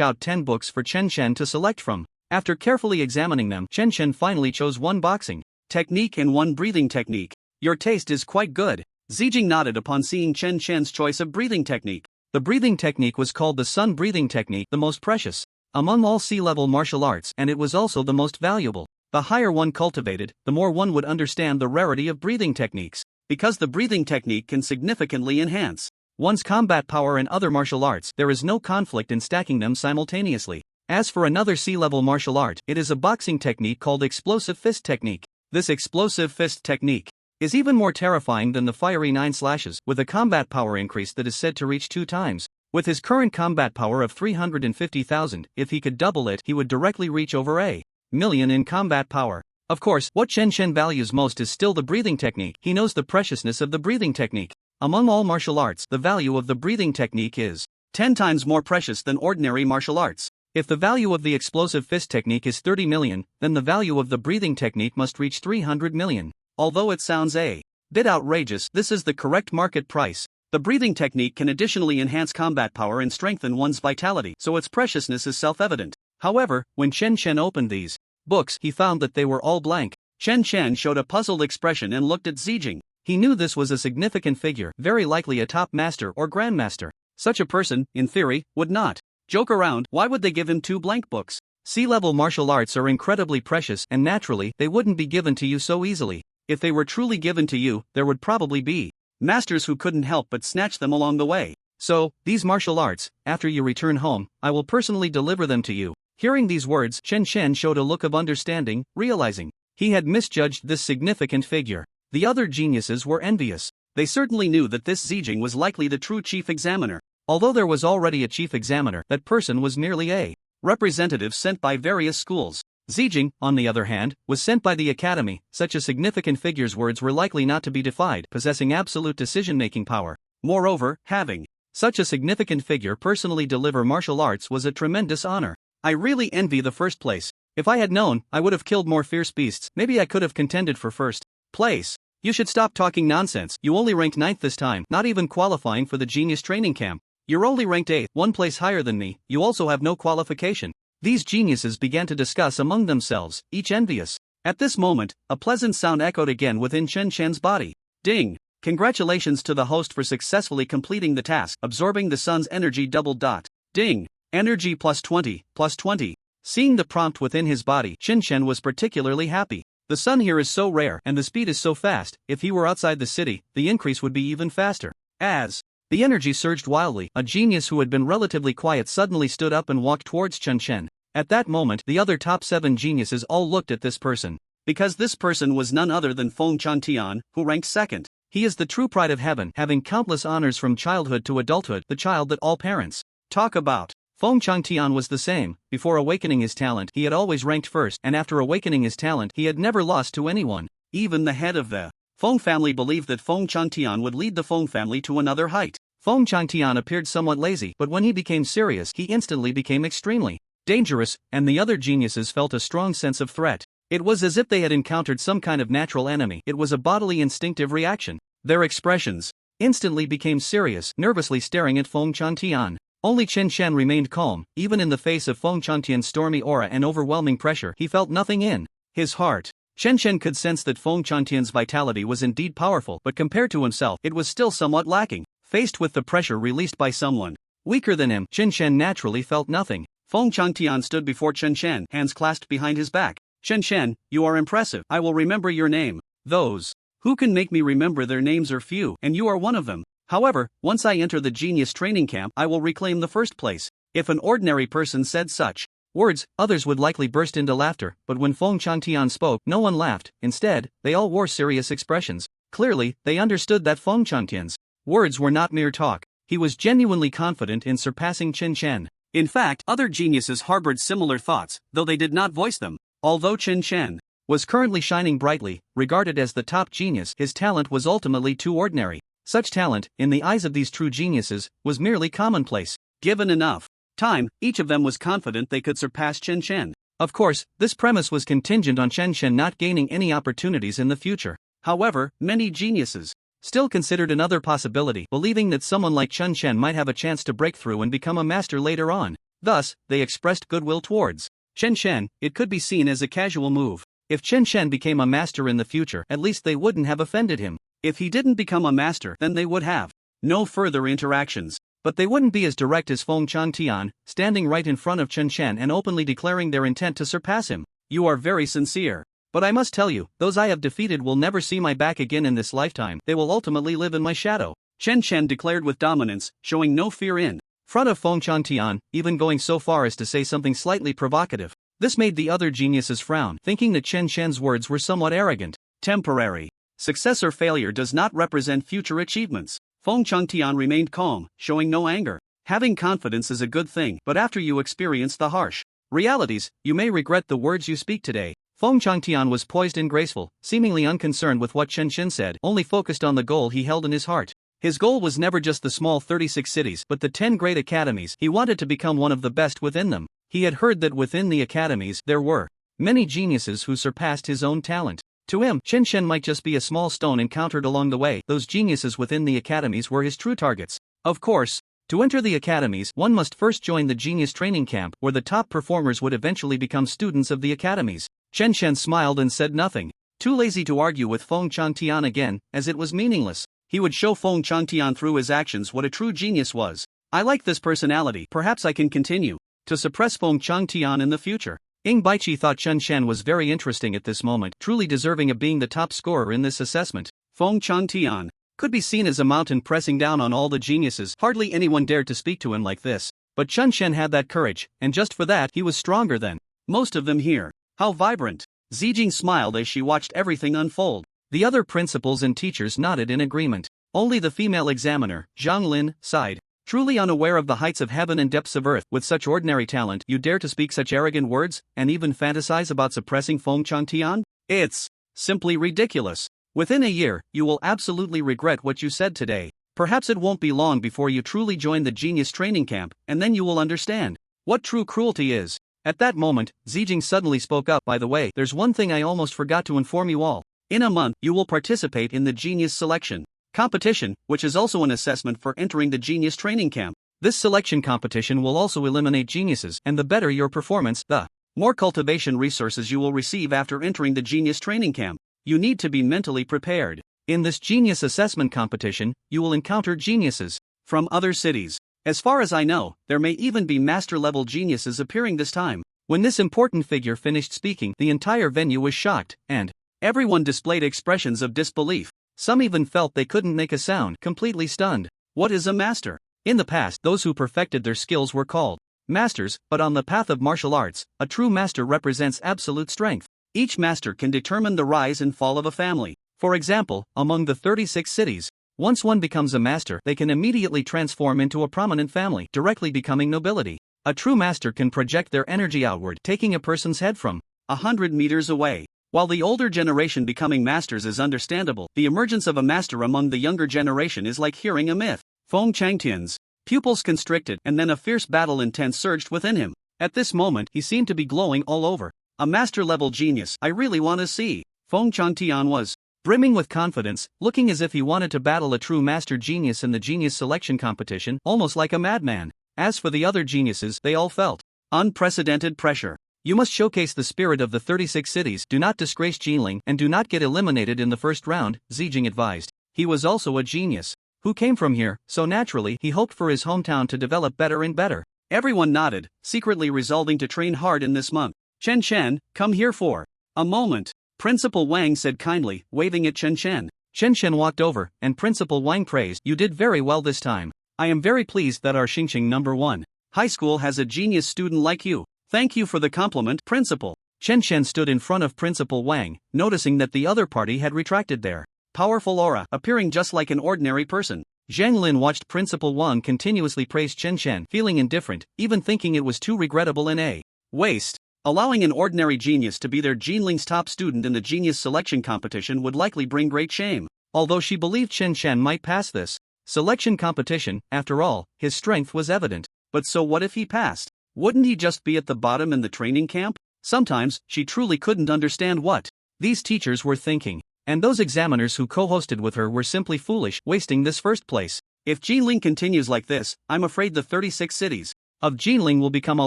out 10 books for Chen Chen to select from. After carefully examining them, Chen Chen finally chose 1 boxing technique and 1 breathing technique. Your taste is quite good. Zijing nodded upon seeing Chen Chen's choice of breathing technique. The breathing technique was called the sun breathing technique, the most precious among all C-level martial arts, and it was also the most valuable. The higher one cultivated, the more one would understand the rarity of breathing techniques. Because the breathing technique can significantly enhance one's combat power and other martial arts, there is no conflict in stacking them simultaneously. As for another C-level martial art, it is a boxing technique called explosive fist technique. This explosive fist technique is even more terrifying than the fiery 9 slashes, with a combat power increase that is said to reach 2 times. With his current combat power of 350,000, if he could double it, he would directly reach over a million in combat power. Of course, what Chen Chen values most is still the breathing technique. He knows the preciousness of the breathing technique. Among all martial arts, the value of the breathing technique is 10 times more precious than ordinary martial arts. If the value of the explosive fist technique is 30 million, then the value of the breathing technique must reach 300 million. Although it sounds a bit outrageous, this is the correct market price. The breathing technique can additionally enhance combat power and strengthen one's vitality, so its preciousness is self-evident. However, when Chen Chen opened these books, he found that they were all blank. Chen Chen showed a puzzled expression and looked at Zijing. He knew this was a significant figure, very likely a top master or grandmaster. Such a person, in theory, would not joke around. Why would they give him 2 blank books? C-level martial arts are incredibly precious, and naturally, they wouldn't be given to you so easily. If they were truly given to you, there would probably be masters who couldn't help but snatch them along the way. So, these martial arts, after you return home, I will personally deliver them to you. Hearing these words, Chen Chen showed a look of understanding, realizing he had misjudged this significant figure. The other geniuses were envious. They certainly knew that this Zijing was likely the true chief examiner. Although there was already a chief examiner, that person was merely a representative sent by various schools. Zijing, on the other hand, was sent by the academy. Such a significant figure's words were likely not to be defied, possessing absolute decision-making power. Moreover, having such a significant figure personally deliver martial arts was a tremendous honor. I really envy the first place. If I had known, I would have killed more fierce beasts. Maybe I could have contended for first place. You should stop talking nonsense. You only ranked 9th this time, not even qualifying for the genius training camp. You're only ranked 8th, 1 place higher than me. You also have no qualification. These geniuses began to discuss among themselves, each envious. At this moment, a pleasant sound echoed again within Chen Chen's body. Ding! Congratulations to the host for successfully completing the task, absorbing the sun's energy double dot. Ding! Energy plus 20, plus 20. Seeing the prompt within his body, Chen Chen was particularly happy. The sun here is so rare and the speed is so fast, if he were outside the city, the increase would be even faster. As the energy surged wildly, a genius who had been relatively quiet suddenly stood up and walked towards Chen Chen. At that moment, the other top 7 geniuses all looked at this person. Because this person was none other than Feng Chantian, who ranked 2nd. He is the true pride of heaven, having countless honors from childhood to adulthood, the child that all parents talk about. Feng Chantian was the same. Before awakening his talent, he had always ranked first, and after awakening his talent, he had never lost to anyone. Even the head of the Feng family believed that Feng Chantian would lead the Feng family to another height. Feng Chantian appeared somewhat lazy, but when he became serious, he instantly became extremely dangerous, and the other geniuses felt a strong sense of threat. It was as if they had encountered some kind of natural enemy. It was a bodily instinctive reaction. Their expressions instantly became serious, nervously staring at Feng Chantian. Only Chen Chen remained calm. Even in the face of Feng Chantian's stormy aura and overwhelming pressure, he felt nothing in his heart. Chen Chen could sense that Feng Chantian's vitality was indeed powerful, but compared to himself, it was still somewhat lacking. Faced with the pressure released by someone weaker than him, Chen Chen naturally felt nothing. Feng Chantian stood before Chen Chen, hands clasped behind his back. Chen Chen, you are impressive. I will remember your name. Those who can make me remember their names are few, and you are one of them. However, once I enter the genius training camp, I will reclaim the first place. If an ordinary person said such words, others would likely burst into laughter, but when Feng Chantian spoke, no one laughed. Instead, they all wore serious expressions. Clearly, they understood that Feng Chantian's words were not mere talk. He was genuinely confident in surpassing Chen Chen. In fact, other geniuses harbored similar thoughts, though they did not voice them. Although Chen Chen was currently shining brightly, regarded as the top genius, his talent was ultimately too ordinary. Such talent, in the eyes of these true geniuses, was merely commonplace. Given enough time, each of them was confident they could surpass Chen Chen. Of course, this premise was contingent on Chen Chen not gaining any opportunities in the future. However, many geniuses still considered another possibility, believing that someone like Chen Chen might have a chance to break through and become a master later on. Thus, they expressed goodwill towards Chen Chen. It could be seen as a casual move. If Chen Chen became a master in the future, at least they wouldn't have offended him. If he didn't become a master, then they would have no further interactions. But they wouldn't be as direct as Feng Chantian, standing right in front of Chen Chen and openly declaring their intent to surpass him. You are very sincere. But I must tell you, those I have defeated will never see my back again in this lifetime. They will ultimately live in my shadow. Chen Chen declared with dominance, showing no fear in front of Feng Chantian, even going so far as to say something slightly provocative. This made the other geniuses frown, thinking that Chen Chen's words were somewhat arrogant. Temporary success or failure does not represent future achievements. Feng Chantian remained calm, showing no anger. Having confidence is a good thing, but after you experience the harsh realities, you may regret the words you speak today. Feng Chantian was poised and graceful, seemingly unconcerned with what Chen Chen said, only focused on the goal he held in his heart. His goal was never just the small 36 cities, but the 10 great academies. He wanted to become one of the best within them. He had heard that within the academies, there were many geniuses who surpassed his own talent. To him, Chen Chen might just be a small stone encountered along the way. Those geniuses within the academies were his true targets. Of course, to enter the academies, one must first join the genius training camp, where the top performers would eventually become students of the academies. Chen Chen smiled and said nothing. too lazy to argue with Feng Changtian again, as it was meaningless. He would show Feng Changtian through his actions what a true genius was. I like this personality, perhaps I can continue to suppress Feng Changtian in the future. Ing Baichi thought Chen Shen was very interesting at this moment, truly deserving of being the top scorer in this assessment. Feng Changtian could be seen as a mountain pressing down on all the geniuses. Hardly anyone dared to speak to him like this. But Chen Shen had that courage, and just for that he was stronger than most of them here. How vibrant! Zijing smiled as she watched everything unfold. The other principals and teachers nodded in agreement. Only the female examiner, Zhang Lin, sighed. Truly unaware of the heights of heaven and depths of earth, with such ordinary talent, you dare to speak such arrogant words, and even fantasize about suppressing Feng Changtian? It's simply ridiculous. Within a year, you will absolutely regret what you said today. Perhaps it won't be long before you truly join the genius training camp, and then you will understand what true cruelty is. At that moment, Zijing suddenly spoke up. By the way, there's one thing I almost forgot to inform you all. In a month, you will participate in the genius selection competition, which is also an assessment for entering the genius training camp. This selection competition will also eliminate geniuses, and the better your performance, the more cultivation resources you will receive after entering the genius training camp. You need to be mentally prepared. In this genius assessment competition, you will encounter geniuses from other cities. As far as I know, there may even be master-level geniuses appearing this time. When this important figure finished speaking, the entire venue was shocked, and everyone displayed expressions of disbelief. Some even felt they couldn't make a sound, completely stunned. What is a master? In the past, those who perfected their skills were called masters, but on the path of martial arts, a true master represents absolute strength. Each master can determine the rise and fall of a family. For example, among the 36 cities, once one becomes a master, they can immediately transform into a prominent family, directly becoming nobility. A true master can project their energy outward, taking a person's head from 100 meters away. While the older generation becoming masters is understandable, the emergence of a master among the younger generation is like hearing a myth. Feng Changtian's pupils constricted, and then a fierce battle intent surged within him. At this moment, he seemed to be glowing all over. A master-level genius, I really want to see. Feng Changtian was brimming with confidence, looking as if he wanted to battle a true master genius in the genius selection competition, almost like a madman. As for the other geniuses, they all felt unprecedented pressure. You must showcase the spirit of the 36 cities, do not disgrace Jinling, and do not get eliminated in the first round, Zijing advised. He was also a genius who came from here, so naturally he hoped for his hometown to develop better and better. Everyone nodded, secretly resolving to train hard in this month. Chen Shen, come here for a moment, Principal Wang said kindly, waving at Chen Shen. Chen Shen walked over, and Principal Wang praised, you did very well this time. I am very pleased that our Xingqing number 1 high school has a genius student like you. Thank you for the compliment, Principal. Chen Shen stood in front of Principal Wang, noticing that the other party had retracted their powerful aura, appearing just like an ordinary person. Zhang Lin watched Principal Wang continuously praise Chen Shen, feeling indifferent, even thinking it was too regrettable and a waste. Allowing an ordinary genius to be their Jinling's top student in the genius selection competition would likely bring great shame. Although she believed Chen Shen might pass this selection competition, after all, his strength was evident. But so what if he passed? Wouldn't he just be at the bottom in the training camp? Sometimes, she truly couldn't understand what these teachers were thinking. And those examiners who co-hosted with her were simply foolish, wasting this first place. If Jinling continues like this, I'm afraid the 36 cities of Jinling will become a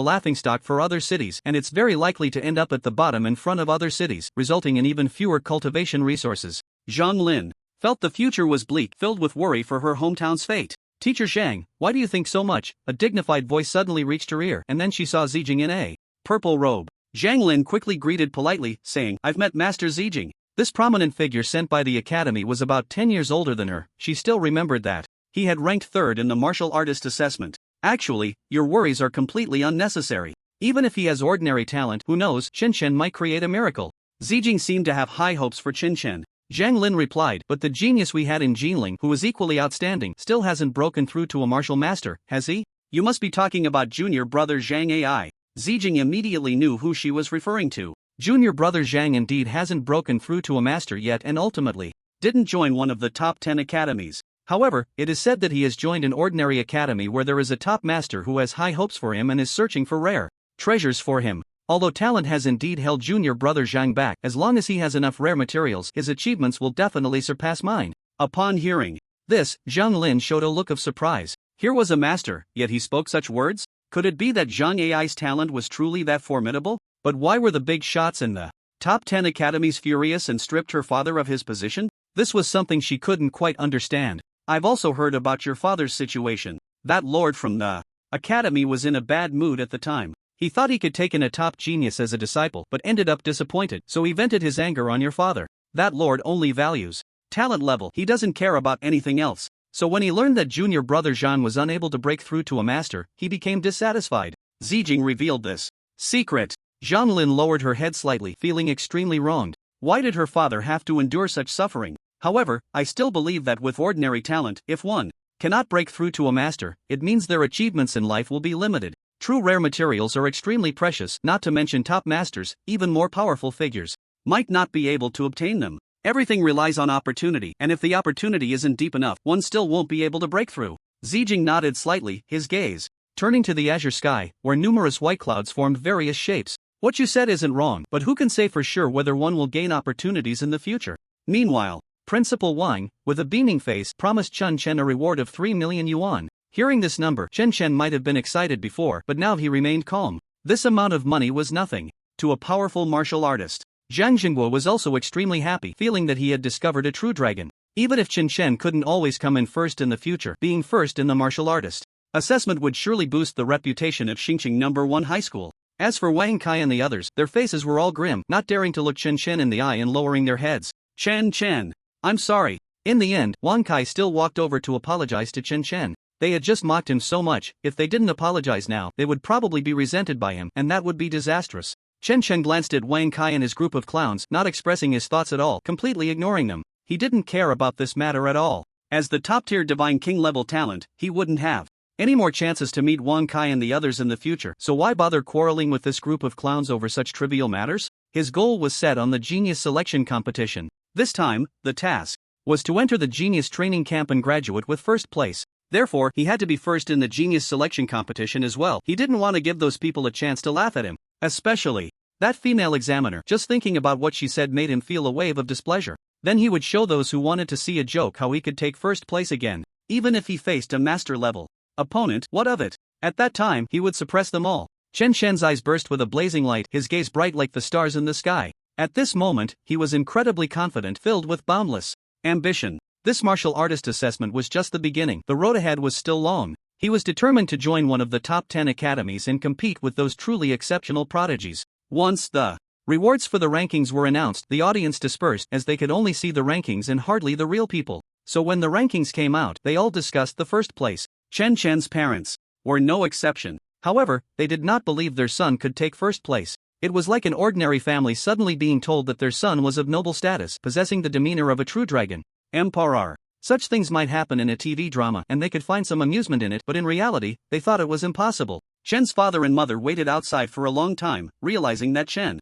laughingstock for other cities, and it's very likely to end up at the bottom in front of other cities, resulting in even fewer cultivation resources. Zhang Lin felt the future was bleak, filled with worry for her hometown's fate. Teacher Zhang, why do you think so much? A dignified voice suddenly reached her ear, and then she saw Zijing in a purple robe. Zhang Lin quickly greeted politely, saying, I've met Master Zijing. This prominent figure sent by the academy was about 10 years older than her. She still remembered that he had ranked 3rd in the martial artist assessment. Actually, your worries are completely unnecessary. Even if he has ordinary talent, who knows, Chen Shen might create a miracle. Zijing seemed to have high hopes for Chen Shen. Zhang Lin replied, but the genius we had in Jinling, who is equally outstanding, still hasn't broken through to a martial master, has he? You must be talking about junior brother Zhang Ai. Zijing immediately knew who she was referring to. Junior brother Zhang indeed hasn't broken through to a master yet and ultimately didn't join one of the top 10 academies. However, it is said that he has joined an ordinary academy where there is a top master who has high hopes for him and is searching for rare treasures for him. Although talent has indeed held junior brother Zhang back, as long as he has enough rare materials, his achievements will definitely surpass mine. Upon hearing this, Zhang Lin showed a look of surprise. Here was a master, yet he spoke such words? Could it be that Zhang Ai's talent was truly that formidable? But why were the big shots in the Top 10 academies furious and stripped her father of his position? This was something she couldn't quite understand. I've also heard about your father's situation. That lord from the academy was in a bad mood at the time. He thought he could take in a top genius as a disciple but ended up disappointed, so he vented his anger on your father. That lord only values talent level. He doesn't care about anything else. So when he learned that junior brother Jean was unable to break through to a master, he became dissatisfied. Zijing revealed this secret. Zhanglin lowered her head slightly, feeling extremely wronged. Why did her father have to endure such suffering? However, I still believe that with ordinary talent, if one cannot break through to a master, it means their achievements in life will be limited. True rare materials are extremely precious, not to mention top masters, even more powerful figures, might not be able to obtain them. Everything relies on opportunity, and if the opportunity isn't deep enough, one still won't be able to break through. Zijing nodded slightly, his gaze turning to the azure sky, where numerous white clouds formed various shapes. What you said isn't wrong, but who can say for sure whether one will gain opportunities in the future? Meanwhile, Principal Wang, with a beaming face, promised Chen Chen a reward of 3 million yuan. Hearing this number, Chen Chen might have been excited before, but now he remained calm. This amount of money was nothing to a powerful martial artist. Zhang Jingguo was also extremely happy, feeling that he had discovered a true dragon. Even if Chen Chen couldn't always come in first in the future, being first in the martial artist assessment would surely boost the reputation of Xingqing No. 1 High School. As for Wang Kai and the others, their faces were all grim, not daring to look Chen Chen in the eye and lowering their heads. Chen Chen, I'm sorry. In the end, Wang Kai still walked over to apologize to Chen Chen. They had just mocked him so much, if they didn't apologize now, they would probably be resented by him, and that would be disastrous. Chen Chen glanced at Wang Kai and his group of clowns, not expressing his thoughts at all, completely ignoring them. He didn't care about this matter at all. As the top-tier Divine King level talent, he wouldn't have any more chances to meet Wang Kai and the others in the future, so why bother quarreling with this group of clowns over such trivial matters? His goal was set on the Genius Selection Competition. This time, the task was to enter the Genius Training Camp and graduate with first place. Therefore, he had to be first in the Genius Selection Competition as well. He didn't want to give those people a chance to laugh at him. Especially that female examiner. Just thinking about what she said made him feel a wave of displeasure. Then he would show those who wanted to see a joke how he could take first place again. Even if he faced a master-level opponent, what of it? At that time, he would suppress them all. Chen Chen's eyes burst with a blazing light, his gaze bright like the stars in the sky. At this moment, he was incredibly confident, filled with boundless ambition. This martial artist assessment was just the beginning. The road ahead was still long. He was determined to join one of the top 10 academies and compete with those truly exceptional prodigies. Once the rewards for the rankings were announced, the audience dispersed as they could only see the rankings and hardly the real people. So when the rankings came out, they all discussed the first place. Chen Chen's parents were no exception. However, they did not believe their son could take first place. It was like an ordinary family suddenly being told that their son was of noble status, possessing the demeanor of a true dragon. Emperor. Such things might happen in a TV drama and they could find some amusement in it, but in reality, they thought it was impossible. Chen's father and mother waited outside for a long time, realizing that Chen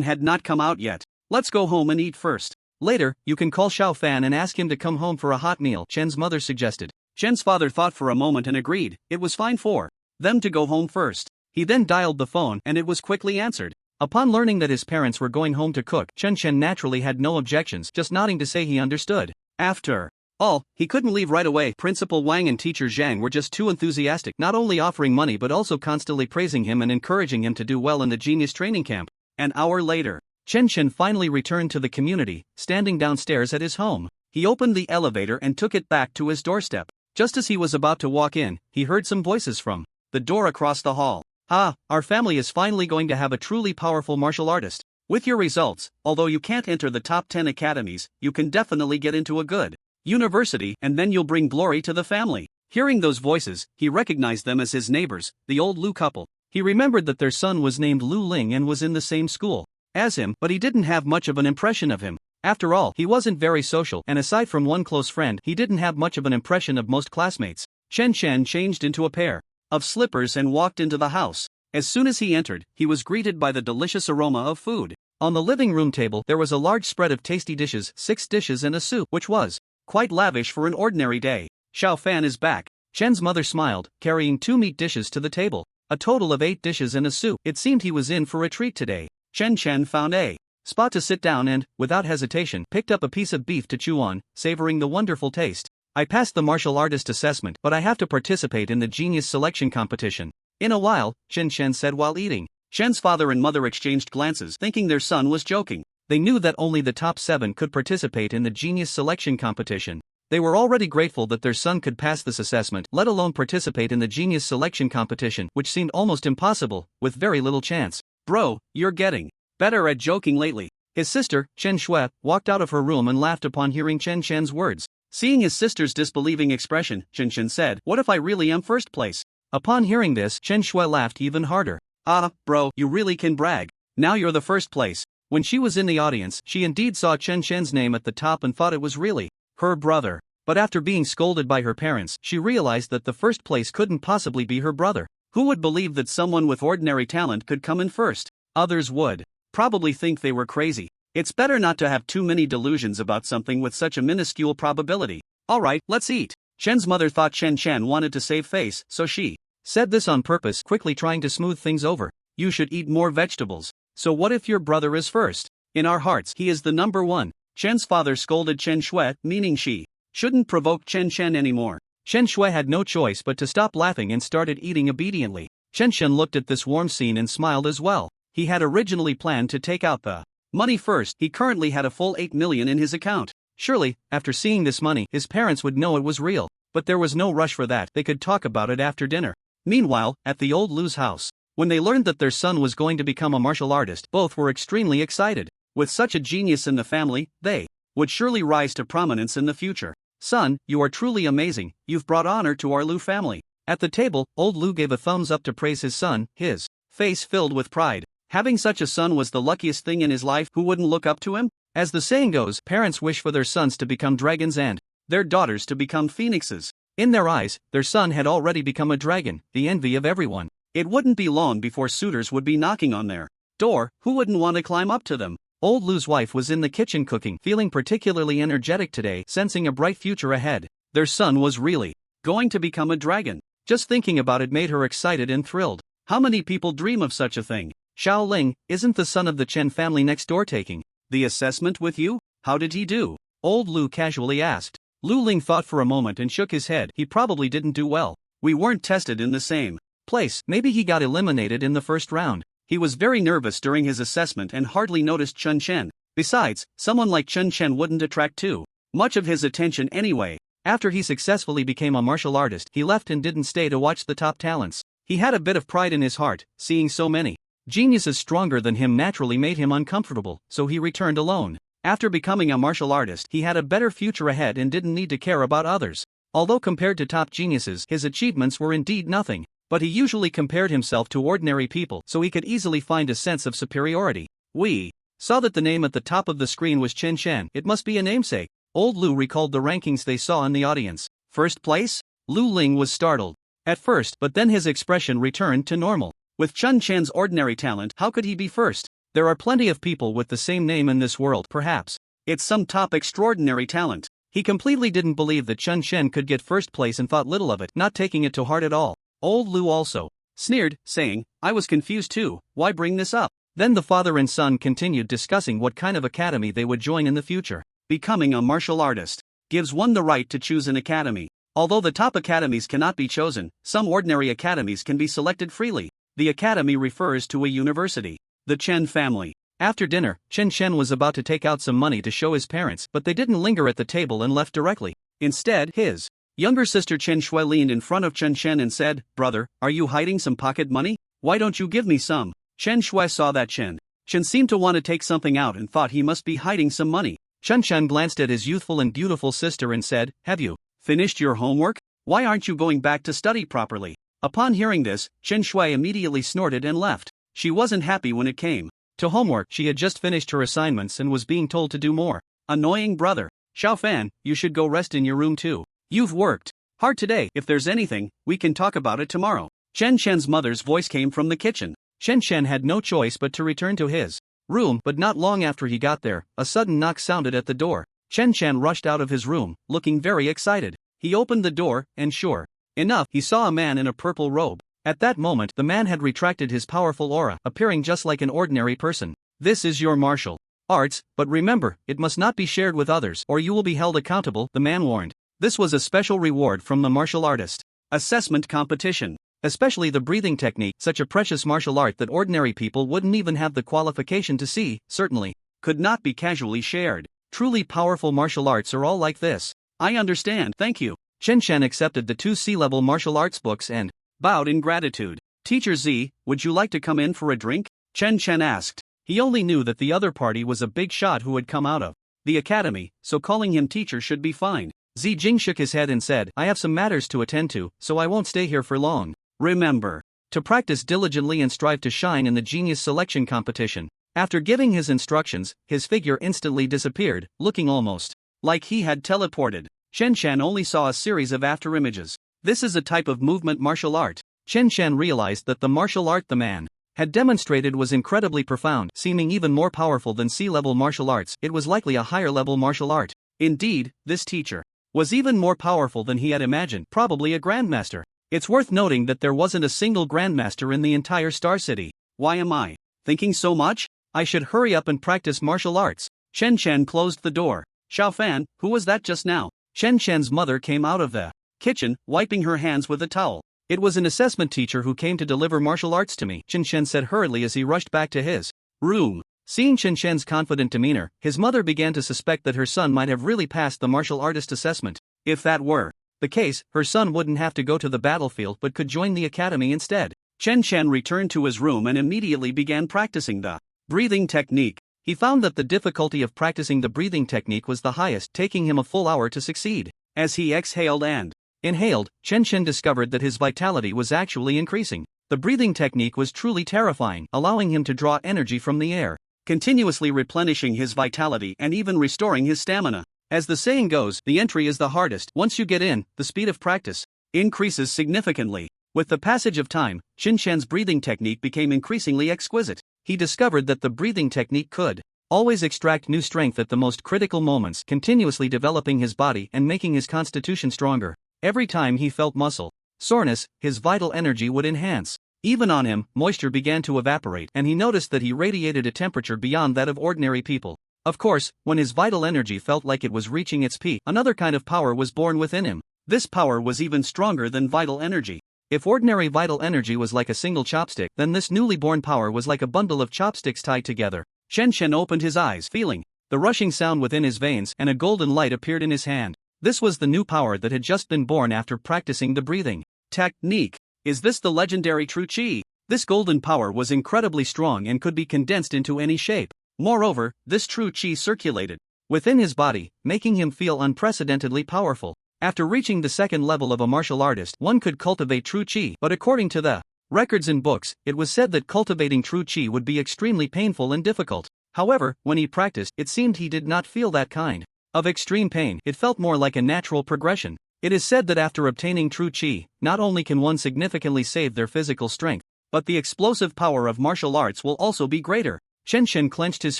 had not come out yet. Let's go home and eat first. Later, you can call Xiao Fan and ask him to come home for a hot meal, Chen's mother suggested. Chen's father thought for a moment and agreed. It was fine for them to go home first. He then dialed the phone and it was quickly answered. Upon learning that his parents were going home to cook, Chen naturally had no objections, just nodding to say he understood. After all, he couldn't leave right away. Principal Wang and teacher Zhang were just too enthusiastic, not only offering money but also constantly praising him and encouraging him to do well in the Genius Training Camp. An hour later, Chen finally returned to the community, standing downstairs at his home. He opened the elevator and took it back to his doorstep. Just as he was about to walk in, he heard some voices from the door across the hall. Our family is finally going to have a truly powerful martial artist. With your results, although you can't enter the top 10 academies, you can definitely get into a good university and then you'll bring glory to the family. Hearing those voices, he recognized them as his neighbors, the old Lu couple. He remembered that their son was named Lu Ling and was in the same school as him, but he didn't have much of an impression of him. After all, he wasn't very social, and aside from one close friend, he didn't have much of an impression of most classmates. Chen changed into a pair of slippers and walked into the house. As soon as he entered, he was greeted by the delicious aroma of food. On the living room table, there was a large spread of tasty dishes, 6 dishes and a soup, which was quite lavish for an ordinary day. Xiao Fan is back. Chen's mother smiled, carrying 2 meat dishes to the table. A total of 8 dishes and a soup. It seemed he was in for a treat today. Chen found a spot to sit down and, without hesitation, picked up a piece of beef to chew on, savoring the wonderful taste. I passed the martial artist assessment, but I have to participate in the Genius Selection Competition. In a while, Chen said while eating. Chen's father and mother exchanged glances, thinking their son was joking. They knew that only the top 7 could participate in the genius selection competition. They were already grateful that their son could pass this assessment, let alone participate in the genius selection competition, which seemed almost impossible, with very little chance. Bro, you're getting better at joking lately. His sister, Chen Shui, walked out of her room and laughed upon hearing Chen Chen's words. Seeing his sister's disbelieving expression, Chen Chen said, "What if I really am first place?" Upon hearing this, Chen Shui laughed even harder. "Ah, bro, you really can brag. Now you're the first place." When she was in the audience, she indeed saw Chen Chen's name at the top and thought it was really her brother. But after being scolded by her parents, she realized that the first place couldn't possibly be her brother. Who would believe that someone with ordinary talent could come in first? Others would probably think they were crazy. It's better not to have too many delusions about something with such a minuscule probability. Alright, let's eat. Chen's mother thought Chen Chen wanted to save face, so she said this on purpose, quickly trying to smooth things over. You should eat more vegetables. So what if your brother is first? In our hearts, he is the number one. Chen's father scolded Chen Shui, meaning she shouldn't provoke Chen Chen anymore. Chen Shui had no choice but to stop laughing and started eating obediently. Chen Chen looked at this warm scene and smiled as well. He had originally planned to take out the money first. He currently had a full 8 million in his account. Surely, after seeing this money, his parents would know it was real. But there was no rush for that, they could talk about it after dinner. Meanwhile, at the old Lu's house, when they learned that their son was going to become a martial artist, both were extremely excited. With such a genius in the family, they would surely rise to prominence in the future. Son, you are truly amazing, you've brought honor to our Lu family. At the table, old Lu gave a thumbs up to praise his son, his face filled with pride. Having such a son was the luckiest thing in his life. Who wouldn't look up to him? As the saying goes, parents wish for their sons to become dragons and their daughters to become phoenixes. In their eyes, their son had already become a dragon, the envy of everyone. It wouldn't be long before suitors would be knocking on their door. Who wouldn't want to climb up to them? Old Lu's wife was in the kitchen cooking, feeling particularly energetic today, sensing a bright future ahead. Their son was really going to become a dragon. Just thinking about it made her excited and thrilled. How many people dream of such a thing? Xiao Ling, isn't the son of the Chen family next door taking the assessment with you? How did he do? Old Lu casually asked. Lu Ling thought for a moment and shook his head. He probably didn't do well. We weren't tested in the same place. Maybe he got eliminated in the first round. He was very nervous during his assessment and hardly noticed Chen Chen. Besides, someone like Chen Chen wouldn't attract too much of his attention anyway. After he successfully became a martial artist, he left and didn't stay to watch the top talents. He had a bit of pride in his heart, seeing so many geniuses stronger than him naturally made him uncomfortable, so he returned alone. After becoming a martial artist, he had a better future ahead and didn't need to care about others. Although compared to top geniuses, his achievements were indeed nothing. But he usually compared himself to ordinary people, so he could easily find a sense of superiority. We saw that the name at the top of the screen was Chen Chen. It must be a namesake. Old Lu recalled the rankings they saw in the audience. First place? Lu Ling was startled at first, but then his expression returned to normal. With Chen Chen's ordinary talent, how could he be first? There are plenty of people with the same name in this world. Perhaps it's some top extraordinary talent. He completely didn't believe that Chen Chen could get first place and thought little of it, not taking it to heart at all. Old Lu also sneered, saying, I was confused too, why bring this up? Then the father and son continued discussing what kind of academy they would join in the future. Becoming a martial artist gives one the right to choose an academy. Although the top academies cannot be chosen, some ordinary academies can be selected freely. The academy refers to a university. The Chen family. After dinner, Chen Chen was about to take out some money to show his parents, but they didn't linger at the table and left directly. Instead, his younger sister Chen Shui leaned in front of Chen Chen and said, Brother, are you hiding some pocket money? Why don't you give me some? Chen Shui saw that Chen seemed to want to take something out and thought he must be hiding some money. Chen Chen glanced at his youthful and beautiful sister and said, Have you finished your homework? Why aren't you going back to study properly? Upon hearing this, Chen Shui immediately snorted and left. She wasn't happy when it came to homework. She had just finished her assignments and was being told to do more. Annoying brother. Xiao Fan, you should go rest in your room too. You've worked hard today. If there's anything, we can talk about it tomorrow. Chen Chen's mother's voice came from the kitchen. Chen Chen had no choice but to return to his room, but not long after he got there, a sudden knock sounded at the door. Chen Chen rushed out of his room, looking very excited. He opened the door, and sure enough, he saw a man in a purple robe. At that moment, the man had retracted his powerful aura, appearing just like an ordinary person. This is your martial arts, but remember, it must not be shared with others, or you will be held accountable, the man warned. This was a special reward from the martial artist assessment competition. Especially the breathing technique, such a precious martial art that ordinary people wouldn't even have the qualification to see, certainly could not be casually shared. Truly powerful martial arts are all like this. I understand, thank you. Chen Shan accepted the 2 C-level martial arts books and bowed in gratitude. Teacher Z, would you like to come in for a drink? Chen Shan asked. He only knew that the other party was a big shot who had come out of the academy, so calling him teacher should be fine. Zi Jing shook his head and said, I have some matters to attend to, so I won't stay here for long. Remember to practice diligently and strive to shine in the genius selection competition. After giving his instructions, his figure instantly disappeared, looking almost like he had teleported. Chen Shan only saw a series of afterimages. This is a type of movement martial art. Chen Shan realized that the martial art the man had demonstrated was incredibly profound, seeming even more powerful than C-level martial arts. It was likely a higher-level martial art. Indeed, this teacher was even more powerful than he had imagined, probably a grandmaster. It's worth noting that there wasn't a single grandmaster in the entire Star City. Why am I thinking so much? I should hurry up and practice martial arts. Chen Shan closed the door. Xiao Fan, who was that just now? Chen Shan's mother came out of the kitchen, wiping her hands with a towel. It was an assessment teacher who came to deliver martial arts to me, Chen Shan said hurriedly as he rushed back to his room. Seeing Chen Shan's confident demeanor, his mother began to suspect that her son might have really passed the martial artist assessment. If that were the case, her son wouldn't have to go to the battlefield but could join the academy instead. Chen Shan returned to his room and immediately began practicing the breathing technique. He found that the difficulty of practicing the breathing technique was the highest, taking him a full hour to succeed. As he exhaled and inhaled, Chen Shan discovered that his vitality was actually increasing. The breathing technique was truly terrifying, allowing him to draw energy from the air, continuously replenishing his vitality and even restoring his stamina. As the saying goes, the entry is the hardest. Once you get in, the speed of practice increases significantly. With the passage of time, Chen Shan's breathing technique became increasingly exquisite. He discovered that the breathing technique could always extract new strength at the most critical moments, continuously developing his body and making his constitution stronger. Every time he felt muscle soreness, his vital energy would enhance. Even on him, moisture began to evaporate, and he noticed that he radiated a temperature beyond that of ordinary people. Of course, when his vital energy felt like it was reaching its peak, another kind of power was born within him. This power was even stronger than vital energy. If ordinary vital energy was like a single chopstick, then this newly born power was like a bundle of chopsticks tied together. Chen Shan opened his eyes, feeling the rushing sound within his veins, and a golden light appeared in his hand. This was the new power that had just been born after practicing the breathing technique. Is this the legendary true chi? This golden power was incredibly strong and could be condensed into any shape. Moreover, this true chi circulated within his body, making him feel unprecedentedly powerful. After reaching the second level of a martial artist, one could cultivate true chi, but according to the records in books, it was said that cultivating true chi would be extremely painful and difficult. However, when he practiced, it seemed he did not feel that kind of extreme pain. It felt more like a natural progression. It is said that after obtaining true chi, not only can one significantly save their physical strength, but the explosive power of martial arts will also be greater. Chen Shan clenched his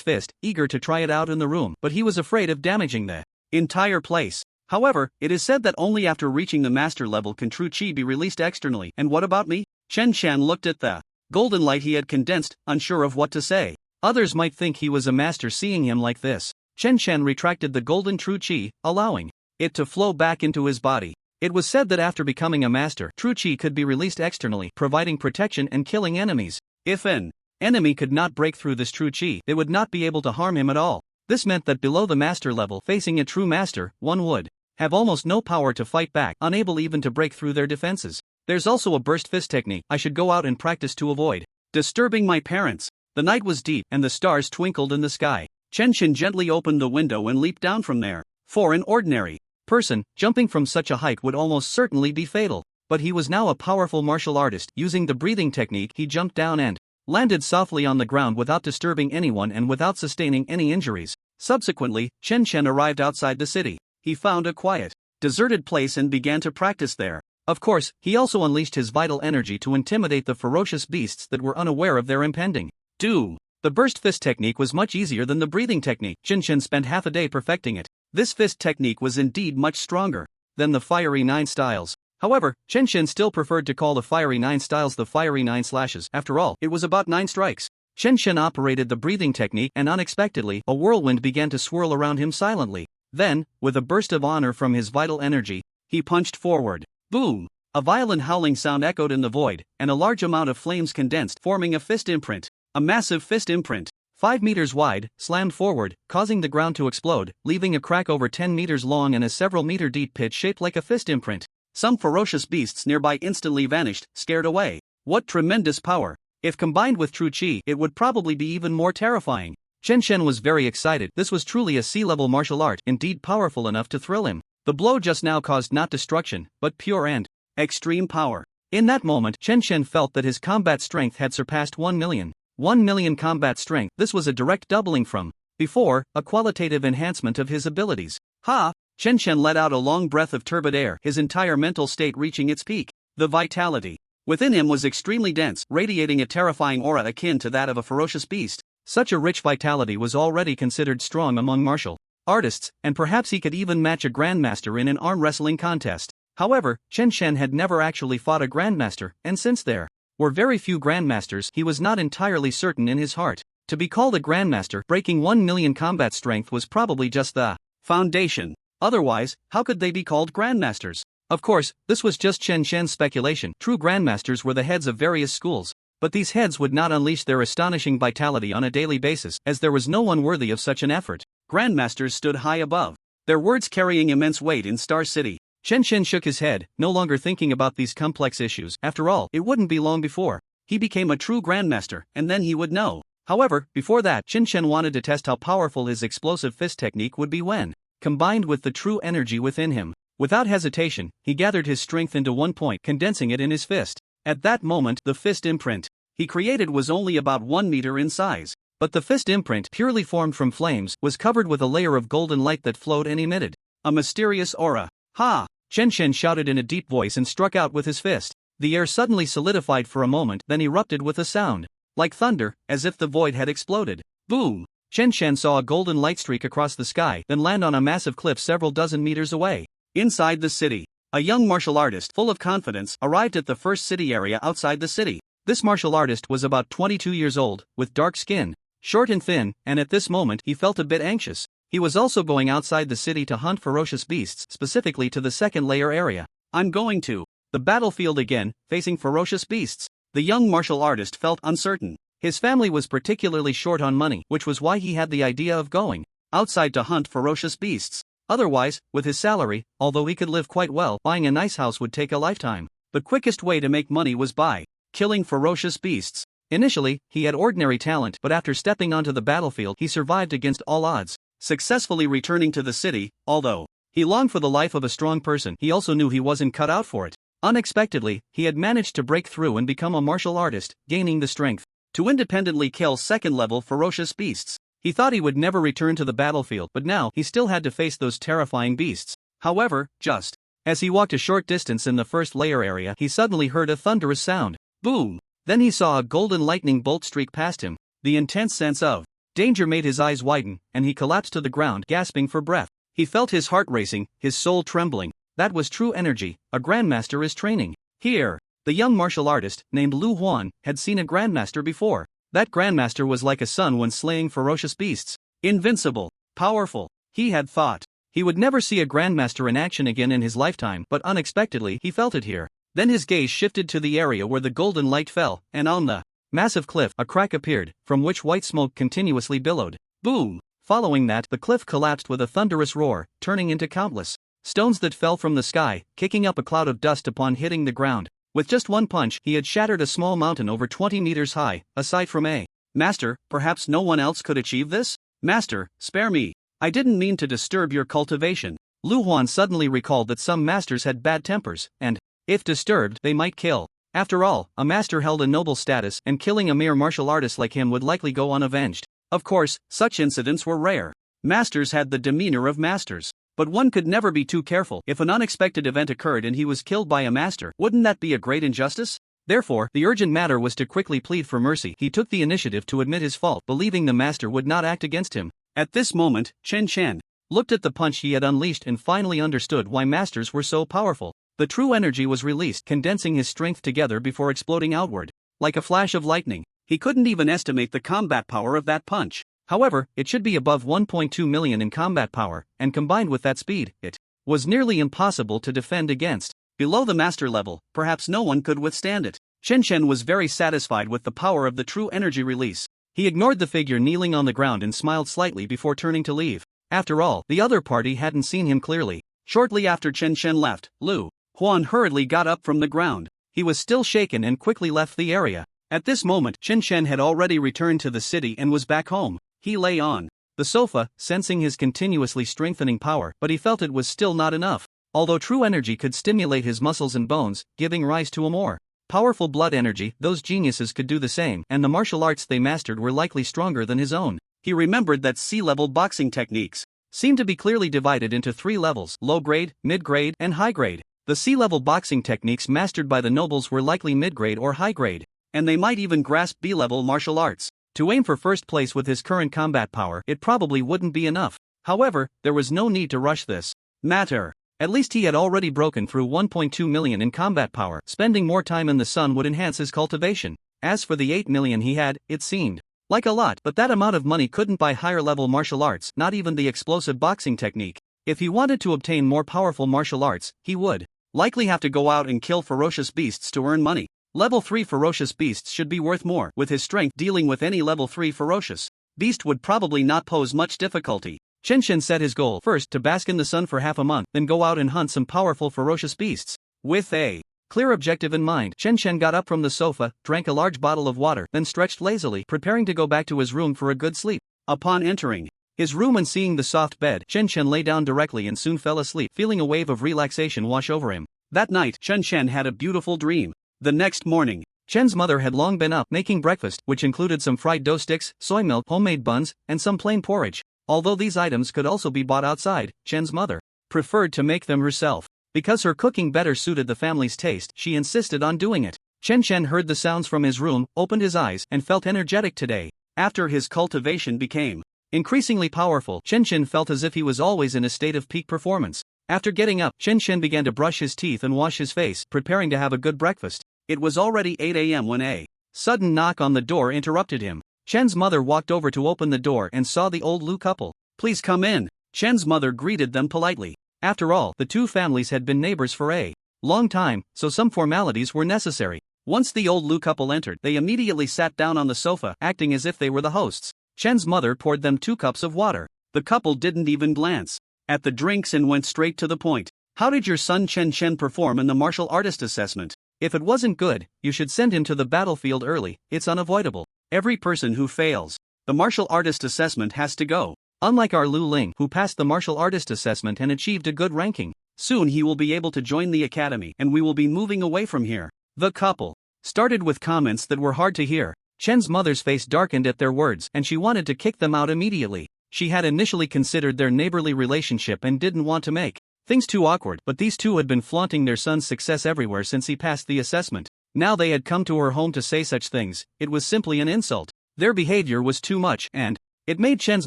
fist, eager to try it out in the room, but he was afraid of damaging the entire place. However, it is said that only after reaching the master level can true chi be released externally. And what about me? Chen Shan looked at the golden light he had condensed, unsure of what to say. Others might think he was a master seeing him like this. Chen Shan retracted the golden true chi, allowing it to flow back into his body. It was said that after becoming a master, true chi could be released externally, providing protection and killing enemies. If an enemy could not break through this true chi, they would not be able to harm him at all. This meant that below the master level, facing a true master, one would have almost no power to fight back, unable even to break through their defenses. There's also a burst fist technique. I should go out and practice to avoid disturbing my parents. The night was deep, and the stars twinkled in the sky. Chen Shan gently opened the window and leaped down from there. For an ordinary person, jumping from such a height would almost certainly be fatal. But he was now a powerful martial artist. Using the breathing technique, he jumped down and landed softly on the ground without disturbing anyone and without sustaining any injuries. Subsequently, Chen Shan arrived outside the city. He found a quiet, deserted place and began to practice there. Of course, he also unleashed his vital energy to intimidate the ferocious beasts that were unaware of their impending doom. The burst fist technique was much easier than the breathing technique. Chen Shan spent half a day perfecting it. This fist technique was indeed much stronger than the fiery 9 styles. However, Chen Shan still preferred to call the fiery 9 styles the fiery 9 slashes. After all, it was about 9 strikes. Chen Shan operated the breathing technique, and unexpectedly, a whirlwind began to swirl around him silently. Then, with a burst of honor from his vital energy, he punched forward. Boom! A violent howling sound echoed in the void, and a large amount of flames condensed, forming a fist imprint. A massive fist imprint, 5 meters wide, slammed forward, causing the ground to explode, leaving a crack over 10 meters long and a several meter deep pit shaped like a fist imprint. Some ferocious beasts nearby instantly vanished, scared away. What tremendous power! If combined with true chi, it would probably be even more terrifying. Chen Shen was very excited. This was truly a sea-level martial art, indeed powerful enough to thrill him. The blow just now caused not destruction, but pure and extreme power. In that moment, Chen Shen felt that his combat strength had surpassed 1 million. 1 million combat strength. This was a direct doubling from before, a qualitative enhancement of his abilities. Ha! Chen Shen let out a long breath of turbid air, his entire mental state reaching its peak. The vitality within him was extremely dense, radiating a terrifying aura akin to that of a ferocious beast. Such a rich vitality was already considered strong among martial artists, and perhaps he could even match a grandmaster in an arm wrestling contest. However, Chen Shen had never actually fought a grandmaster, and since there were very few grandmasters, he was not entirely certain in his heart. To be called a grandmaster, breaking 1 million combat strength was probably just the foundation. Otherwise, how could they be called grandmasters? Of course, this was just Chen Shen's speculation. True grandmasters were the heads of various schools, but these heads would not unleash their astonishing vitality on a daily basis, as there was no one worthy of such an effort. Grandmasters stood high above, their words carrying immense weight in Star City. Chen Shen shook his head, no longer thinking about these complex issues. After all, it wouldn't be long before he became a true grandmaster, and then he would know. However, before that, Chen Shen wanted to test how powerful his explosive fist technique would be when combined with the true energy within him. Without hesitation, he gathered his strength into one point, condensing it in his fist. At that moment, the fist imprint he created was only about 1 meter in size. But the fist imprint, purely formed from flames, was covered with a layer of golden light that flowed and emitted a mysterious aura. Ha! Chen Shen shouted in a deep voice and struck out with his fist. The air suddenly solidified for a moment, then erupted with a sound like thunder, as if the void had exploded. Boom! Chen Shen saw a golden light streak across the sky, then land on a massive cliff several dozen meters away. Inside the city, a young martial artist full of confidence arrived at the first city area outside the city. This martial artist was about 22 years old, with dark skin, short and thin, and at this moment he felt a bit anxious. He was also going outside the city to hunt ferocious beasts, specifically to the second layer area. I'm going to the battlefield again, facing ferocious beasts. The young martial artist felt uncertain. His family was particularly short on money, which was why he had the idea of going outside to hunt ferocious beasts. Otherwise, with his salary, although he could live quite well, buying a nice house would take a lifetime. The quickest way to make money was by killing ferocious beasts. Initially, he had ordinary talent, but after stepping onto the battlefield, he survived against all odds, successfully returning to the city. Although he longed for the life of a strong person, he also knew he wasn't cut out for it. Unexpectedly, he had managed to break through and become a martial artist, gaining the strength to independently kill second-level ferocious beasts. He thought he would never return to the battlefield, but now he still had to face those terrifying beasts. However, just as he walked a short distance in the first layer area, he suddenly heard a thunderous sound. Boom! Then he saw a golden lightning bolt streak past him. The intense sense of danger made his eyes widen, and he collapsed to the ground, gasping for breath. He felt his heart racing, his soul trembling. That was true energy. A grandmaster is training here. The young martial artist, named Lu Huan, had seen a grandmaster before. That grandmaster was like a sun when slaying ferocious beasts. Invincible, powerful. He had thought he would never see a grandmaster in action again in his lifetime, but unexpectedly he felt it here. Then his gaze shifted to the area where the golden light fell, and on the massive cliff, a crack appeared, from which white smoke continuously billowed. Boom! Following that, the cliff collapsed with a thunderous roar, turning into countless stones that fell from the sky, kicking up a cloud of dust upon hitting the ground. With just one punch, he had shattered a small mountain over 20 meters high. Aside from a master, perhaps no one else could achieve this? Master, spare me. I didn't mean to disturb your cultivation. Lu Huan suddenly recalled that some masters had bad tempers, and, if disturbed, they might kill. After all, a master held a noble status, and killing a mere martial artist like him would likely go unavenged. Of course, such incidents were rare. Masters had the demeanor of masters. But one could never be too careful. If an unexpected event occurred and he was killed by a master, wouldn't that be a great injustice? Therefore, the urgent matter was to quickly plead for mercy. He took the initiative to admit his fault, believing the master would not act against him. At this moment, Chen Shen looked at the punch he had unleashed and finally understood why masters were so powerful. The true energy was released, condensing his strength together before exploding outward. Like a flash of lightning, he couldn't even estimate the combat power of that punch. However, it should be above 1.2 million in combat power, and combined with that speed, it was nearly impossible to defend against. Below the master level, perhaps no one could withstand it. Chen Chen was very satisfied with the power of the true energy release. He ignored the figure kneeling on the ground and smiled slightly before turning to leave. After all, the other party hadn't seen him clearly. Shortly after Chen Chen left, Lu Huan hurriedly got up from the ground. He was still shaken and quickly left the area. At this moment, Chen Chen had already returned to the city and was back home. He lay on the sofa, sensing his continuously strengthening power, but he felt it was still not enough. Although true energy could stimulate his muscles and bones, giving rise to a more powerful blood energy, those geniuses could do the same, and the martial arts they mastered were likely stronger than his own. He remembered that sea-level boxing techniques seemed to be clearly divided into 3 levels: low-grade, mid-grade, and high-grade. The sea-level boxing techniques mastered by the nobles were likely mid-grade or high-grade, and they might even grasp B-level martial arts. To aim for first place with his current combat power, it probably wouldn't be enough. However, there was no need to rush this matter. At least he had already broken through 1.2 million in combat power. Spending more time in the sun would enhance his cultivation. As for the 8 million he had, it seemed like a lot, but that amount of money couldn't buy higher level martial arts, not even the explosive boxing technique. If he wanted to obtain more powerful martial arts, he would likely have to go out and kill ferocious beasts to earn money. Level 3 ferocious beasts should be worth more. With his strength, dealing with any level 3 ferocious beast would probably not pose much difficulty. Chen Chen set his goal first to bask in the sun for half a month, then go out and hunt some powerful ferocious beasts. With a clear objective in mind, Chen Chen got up from the sofa, drank a large bottle of water, then stretched lazily, preparing to go back to his room for a good sleep. Upon entering his room and seeing the soft bed, Chen Chen lay down directly and soon fell asleep, feeling a wave of relaxation wash over him. That night, Chen Chen had a beautiful dream. The next morning, Chen's mother had long been up, making breakfast, which included some fried dough sticks, soy milk, homemade buns, and some plain porridge. Although these items could also be bought outside, Chen's mother preferred to make them herself. Because her cooking better suited the family's taste, she insisted on doing it. Chen Chen heard the sounds from his room, opened his eyes, and felt energetic today. After his cultivation became increasingly powerful, Chen Chen felt as if he was always in a state of peak performance. After getting up, Chen Chen began to brush his teeth and wash his face, preparing to have a good breakfast. It was already 8 a.m. when a sudden knock on the door interrupted him. Chen's mother walked over to open the door and saw the old Lu couple. "Please come in." Chen's mother greeted them politely. After all, the two families had been neighbors for a long time, so some formalities were necessary. Once the old Lu couple entered, they immediately sat down on the sofa, acting as if they were the hosts. Chen's mother poured them 2 cups of water. The couple didn't even glance at the drinks and went straight to the point. "How did your son Chen Chen perform in the martial artist assessment? If it wasn't good, you should send him to the battlefield early. It's unavoidable. Every person who fails the martial artist assessment has to go. Unlike our Lu Ling, who passed the martial artist assessment and achieved a good ranking. Soon he will be able to join the academy and we will be moving away from here." The couple started with comments that were hard to hear. Chen's mother's face darkened at their words and she wanted to kick them out immediately. She had initially considered their neighborly relationship and didn't want to make things too awkward, but these two had been flaunting their son's success everywhere since he passed the assessment. Now they had come to her home to say such things. It was simply an insult. Their behavior was too much, and it made Chen's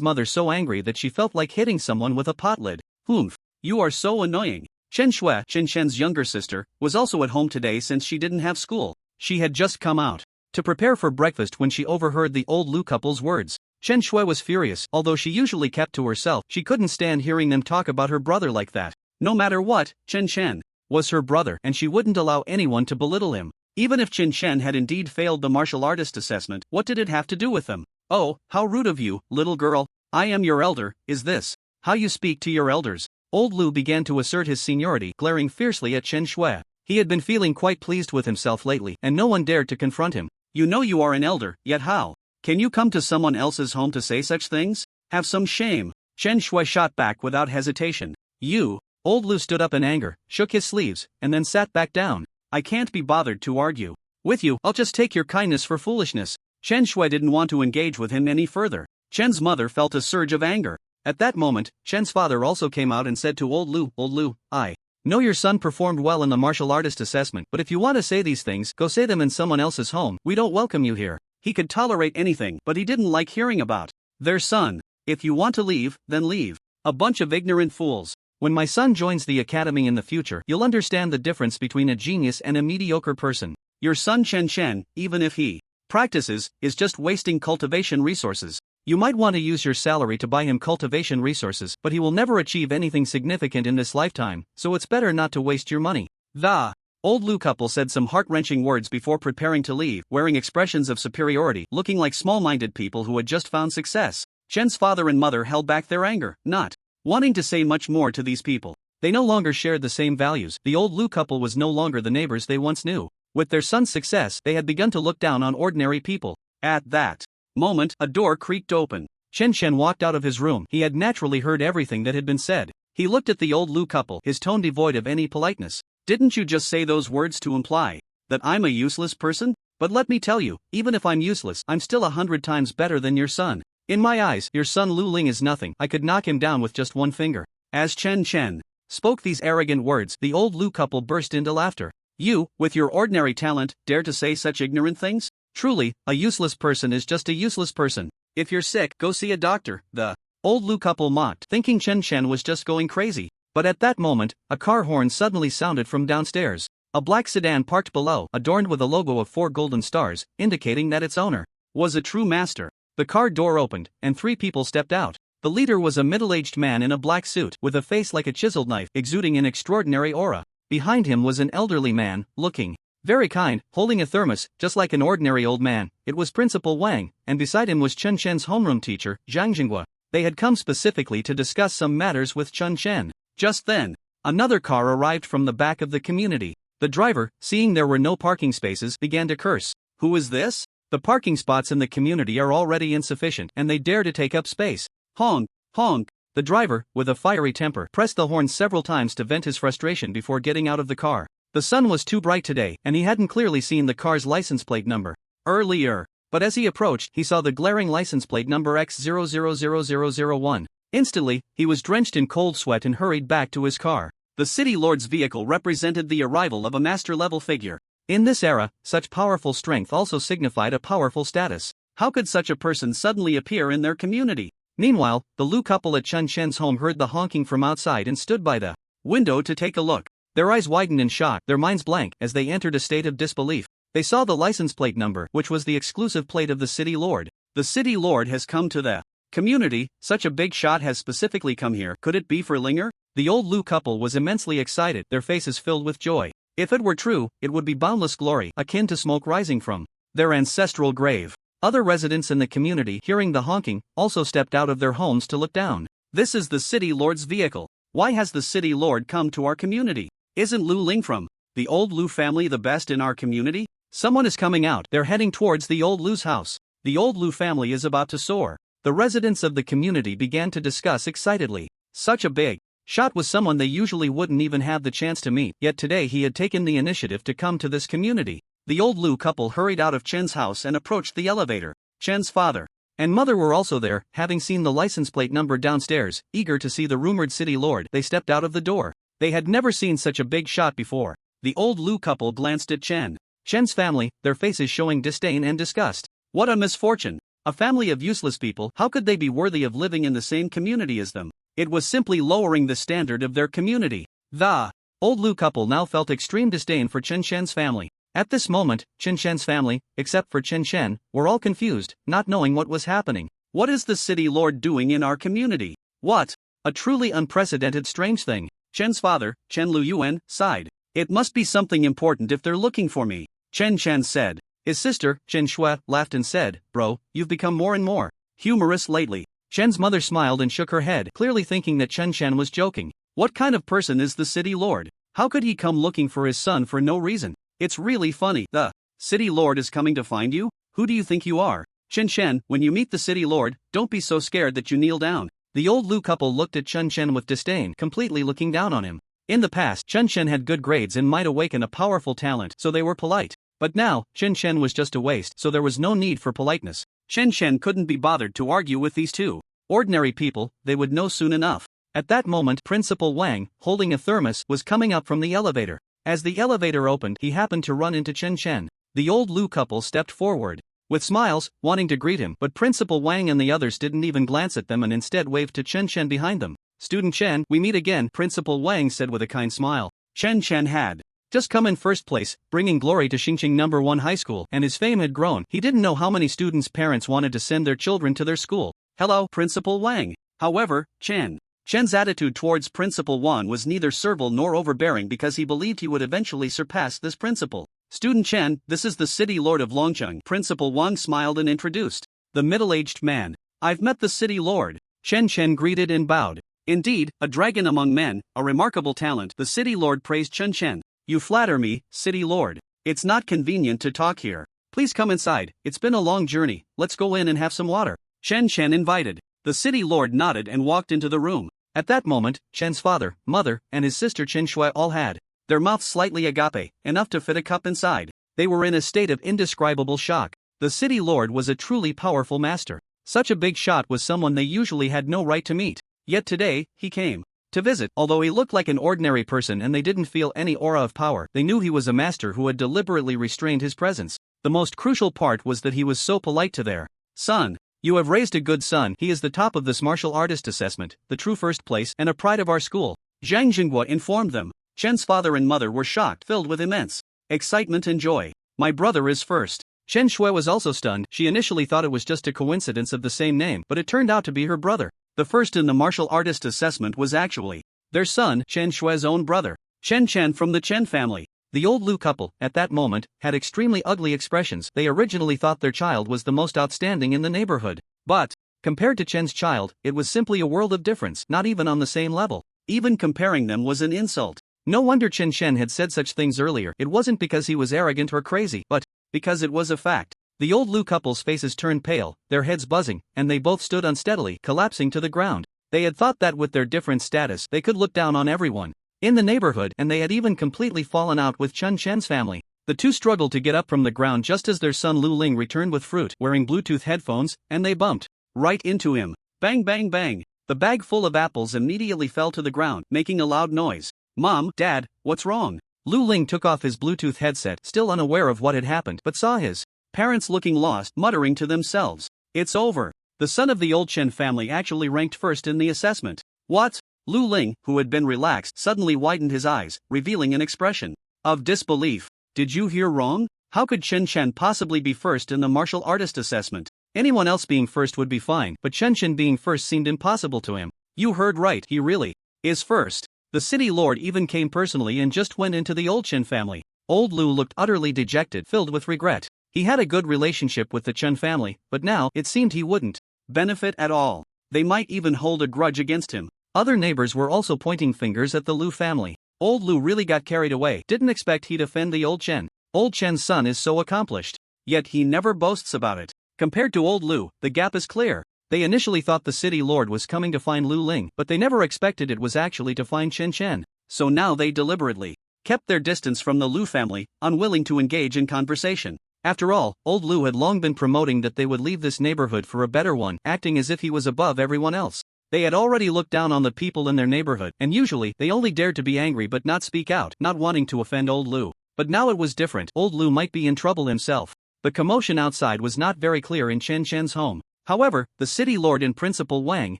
mother so angry that she felt like hitting someone with a pot lid. "Humph, you are so annoying." Chen Shui, Chen Chen's younger sister, was also at home today since she didn't have school. She had just come out to prepare for breakfast when she overheard the old Lu couple's words. Chen Shui was furious. Although she usually kept to herself, she couldn't stand hearing them talk about her brother like that. No matter what, Chen Chen was her brother and she wouldn't allow anyone to belittle him. Even if Chen Chen had indeed failed the martial artist assessment, what did it have to do with them? "Oh, how rude of you, little girl. I am your elder. Is this how you speak to your elders?" Old Lu began to assert his seniority, glaring fiercely at Chen Shui. He had been feeling quite pleased with himself lately, and no one dared to confront him. "You know you are an elder, yet how can you come to someone else's home to say such things? Have some shame." Chen Shui shot back without hesitation. "You?" Old Lu stood up in anger, shook his sleeves, and then sat back down. "I can't be bothered to argue with you. I'll just take your kindness for foolishness." Chen Shui didn't want to engage with him any further. Chen's mother felt a surge of anger. At that moment, Chen's father also came out and said to Old Lu, "Old Lu, I know your son performed well in the martial artist assessment, but if you want to say these things, go say them in someone else's home. We don't welcome you here." He could tolerate anything, but he didn't like hearing about their son. "If you want to leave, then leave. A bunch of ignorant fools. When my son joins the academy in the future, you'll understand the difference between a genius and a mediocre person. Your son Chen Chen, even if he practices, is just wasting cultivation resources. You might want to use your salary to buy him cultivation resources, but he will never achieve anything significant in this lifetime, so it's better not to waste your money." The old Lu couple said some heart-wrenching words before preparing to leave, wearing expressions of superiority, looking like small-minded people who had just found success. Chen's father and mother held back their anger, not wanting to say much more to these people. They no longer shared the same values. The old Lu couple was no longer the neighbors they once knew. With their son's success, they had begun to look down on ordinary people. At that moment, a door creaked open. Chen walked out of his room. He had naturally heard everything that had been said. He looked at the old Lu couple, his tone devoid of any politeness. Didn't you just say those words to imply that I'm a useless person? But let me tell you, even if I'm useless, I'm still 100 times better than your son. In my eyes, your son Lu Ling is nothing. I could knock him down with just one finger. As Chen spoke these arrogant words, the old Lu couple burst into laughter. You, with your ordinary talent, dare to say such ignorant things? Truly, a useless person is just a useless person. If you're sick, go see a doctor, the old Lu couple mocked, thinking Chen was just going crazy. But at that moment, a car horn suddenly sounded from downstairs. A black sedan parked below, adorned with a logo of 4 golden stars, indicating that its owner was a true master. The car door opened, and 3 people stepped out. The leader was a middle-aged man in a black suit, with a face like a chiseled knife, exuding an extraordinary aura. Behind him was an elderly man, looking very kind, holding a thermos, just like an ordinary old man. It was Principal Wang, and beside him was Chen's homeroom teacher, Zhang Jinghua. They had come specifically to discuss some matters with Chen. Just then, another car arrived from the back of the community. The driver, seeing there were no parking spaces, began to curse. Who is this? The parking spots in the community are already insufficient, and they dare to take up space. Honk, honk. The driver, with a fiery temper, pressed the horn several times to vent his frustration before getting out of the car. The sun was too bright today, and he hadn't clearly seen the car's license plate number earlier. But as he approached, he saw the glaring license plate number X000001. Instantly, he was drenched in cold sweat and hurried back to his car. The city lord's vehicle represented the arrival of a master-level figure. In this era, such powerful strength also signified a powerful status. How could such a person suddenly appear in their community? Meanwhile, the Lu couple at Chen's home heard the honking from outside and stood by the window to take a look. Their eyes widened in shock, their minds blank, as they entered a state of disbelief. They saw the license plate number, which was the exclusive plate of the city lord. The city lord has come to the community. Such a big shot has specifically come here. Could it be for Linger? The old Lu couple was immensely excited, their faces filled with joy. If it were true, it would be boundless glory, akin to smoke rising from their ancestral grave. Other residents in the community, hearing the honking, also stepped out of their homes to look down. This is the city lord's vehicle. Why has the city lord come to our community? Isn't Lu Ling from the old Lu family the best in our community? Someone is coming out. They're heading towards the old Lu's house. The old Lu family is about to soar. The residents of the community began to discuss excitedly. Such a big shot was someone they usually wouldn't even have the chance to meet, yet today he had taken the initiative to come to this community. The old Lu couple hurried out of Chen's house and approached the elevator. Chen's father and mother were also there, having seen the license plate number downstairs. Eager to see the rumored city lord, they stepped out of the door. They had never seen such a big shot before. The old Lu couple glanced at Chen's family, their faces showing disdain and disgust. What a misfortune! A family of useless people, how could they be worthy of living in the same community as them? It was simply lowering the standard of their community. The old Lu couple now felt extreme disdain for Chen's family. At this moment, Chen's family, except for Chen, were all confused, not knowing what was happening. What is the city lord doing in our community? What? A truly unprecedented strange thing. Chen's father, Chen Luyuan, sighed. It must be something important if they're looking for me. Chen said. His sister, Chen Shui, laughed and said, Bro, you've become more and more humorous lately. Chen's mother smiled and shook her head, clearly thinking that Chen was joking. What kind of person is the city lord? How could he come looking for his son for no reason? It's really funny. The city lord is coming to find you? Who do you think you are? Chen, when you meet the city lord, don't be so scared that you kneel down. The old Lu couple looked at Chen with disdain, completely looking down on him. In the past, Chen had good grades and might awaken a powerful talent, so they were polite. But now, Chen was just a waste, so there was no need for politeness. Chen couldn't be bothered to argue with these two ordinary people. They would know soon enough. At that moment, Principal Wang, holding a thermos, was coming up from the elevator. As the elevator opened, he happened to run into Chen. The old Lu couple stepped forward with smiles, wanting to greet him, but Principal Wang and the others didn't even glance at them and instead waved to Chen behind them. Student Chen, we meet again, Principal Wang said with a kind smile. Chen had just come in first place, bringing glory to Xingqing No. 1 High School, and his fame had grown. He didn't know how many students' parents wanted to send their children to their school. Hello, Principal Wang. However, Chen Chen's attitude towards Principal Wan was neither servile nor overbearing because he believed he would eventually surpass this principal. Student Chen, this is the city lord of Longcheng. Principal Wang smiled and introduced the middle-aged man. I've met the city lord. Chen greeted and bowed. Indeed, a dragon among men, a remarkable talent. The city lord praised Chen. You flatter me, city lord. It's not convenient to talk here. Please come inside, it's been a long journey, let's go in and have some water. Chen invited. The city lord nodded and walked into the room. At that moment, Chen's father, mother, and his sister Chen Shui all had their mouths slightly agape, enough to fit a cup inside. They were in a state of indescribable shock. The city lord was a truly powerful master. Such a big shot was someone they usually had no right to meet. Yet today, he came to visit. Although he looked like an ordinary person and they didn't feel any aura of power, they knew he was a master who had deliberately restrained his presence. The most crucial part was that he was so polite to their son. You have raised a good son. He is the top of this martial artist assessment, the true first place, and a pride of our school. Zhang Jinghua informed them. Chen's father and mother were shocked, filled with immense excitement and joy. My brother is first. Chen Shui was also stunned. She initially thought it was just a coincidence of the same name, but it turned out to be her brother. The first in the martial artist assessment was actually their son, Chen Shui's own brother, Chen from the Chen family. The old Lu couple, at that moment, had extremely ugly expressions. They originally thought their child was the most outstanding in the neighborhood. But, compared to Chen's child, it was simply a world of difference, not even on the same level. Even comparing them was an insult. No wonder Chen had said such things earlier. It wasn't because he was arrogant or crazy, but because it was a fact. The old Lu couple's faces turned pale, their heads buzzing, and they both stood unsteadily, collapsing to the ground. They had thought that with their different status, they could look down on everyone in the neighborhood, and they had even completely fallen out with Chen's family. The two struggled to get up from the ground just as their son Lu Ling returned with fruit, wearing Bluetooth headphones, and they bumped right into him. Bang bang bang. The bag full of apples immediately fell to the ground, making a loud noise. Mom, Dad, what's wrong? Lu Ling took off his Bluetooth headset, still unaware of what had happened, but saw his parents looking lost, muttering to themselves. It's over. The son of the old Chen family actually ranked first in the assessment. What? Lu Ling, who had been relaxed, suddenly widened his eyes, revealing an expression of disbelief. Did you hear wrong? How could Chen possibly be first in the martial artist assessment? Anyone else being first would be fine, but Chen being first seemed impossible to him. You heard right, he really is first. The city lord even came personally and just went into the old Chen family. Old Lu looked utterly dejected, filled with regret. He had a good relationship with the Chen family, but now, it seemed he wouldn't benefit at all. They might even hold a grudge against him. Other neighbors were also pointing fingers at the Lu family. Old Lu really got carried away, didn't expect he'd offend the old Chen. Old Chen's son is so accomplished. Yet he never boasts about it. Compared to old Lu, the gap is clear. They initially thought the city lord was coming to find Lu Ling, but they never expected it was actually to find Chen. So now they deliberately kept their distance from the Lu family, unwilling to engage in conversation. After all, old Lu had long been promoting that they would leave this neighborhood for a better one, acting as if he was above everyone else. They had already looked down on the people in their neighborhood, and usually, they only dared to be angry but not speak out, not wanting to offend old Lu. But now it was different. Old Lu might be in trouble himself. The commotion outside was not very clear in Chen's home. However, the city lord and Principal Wang,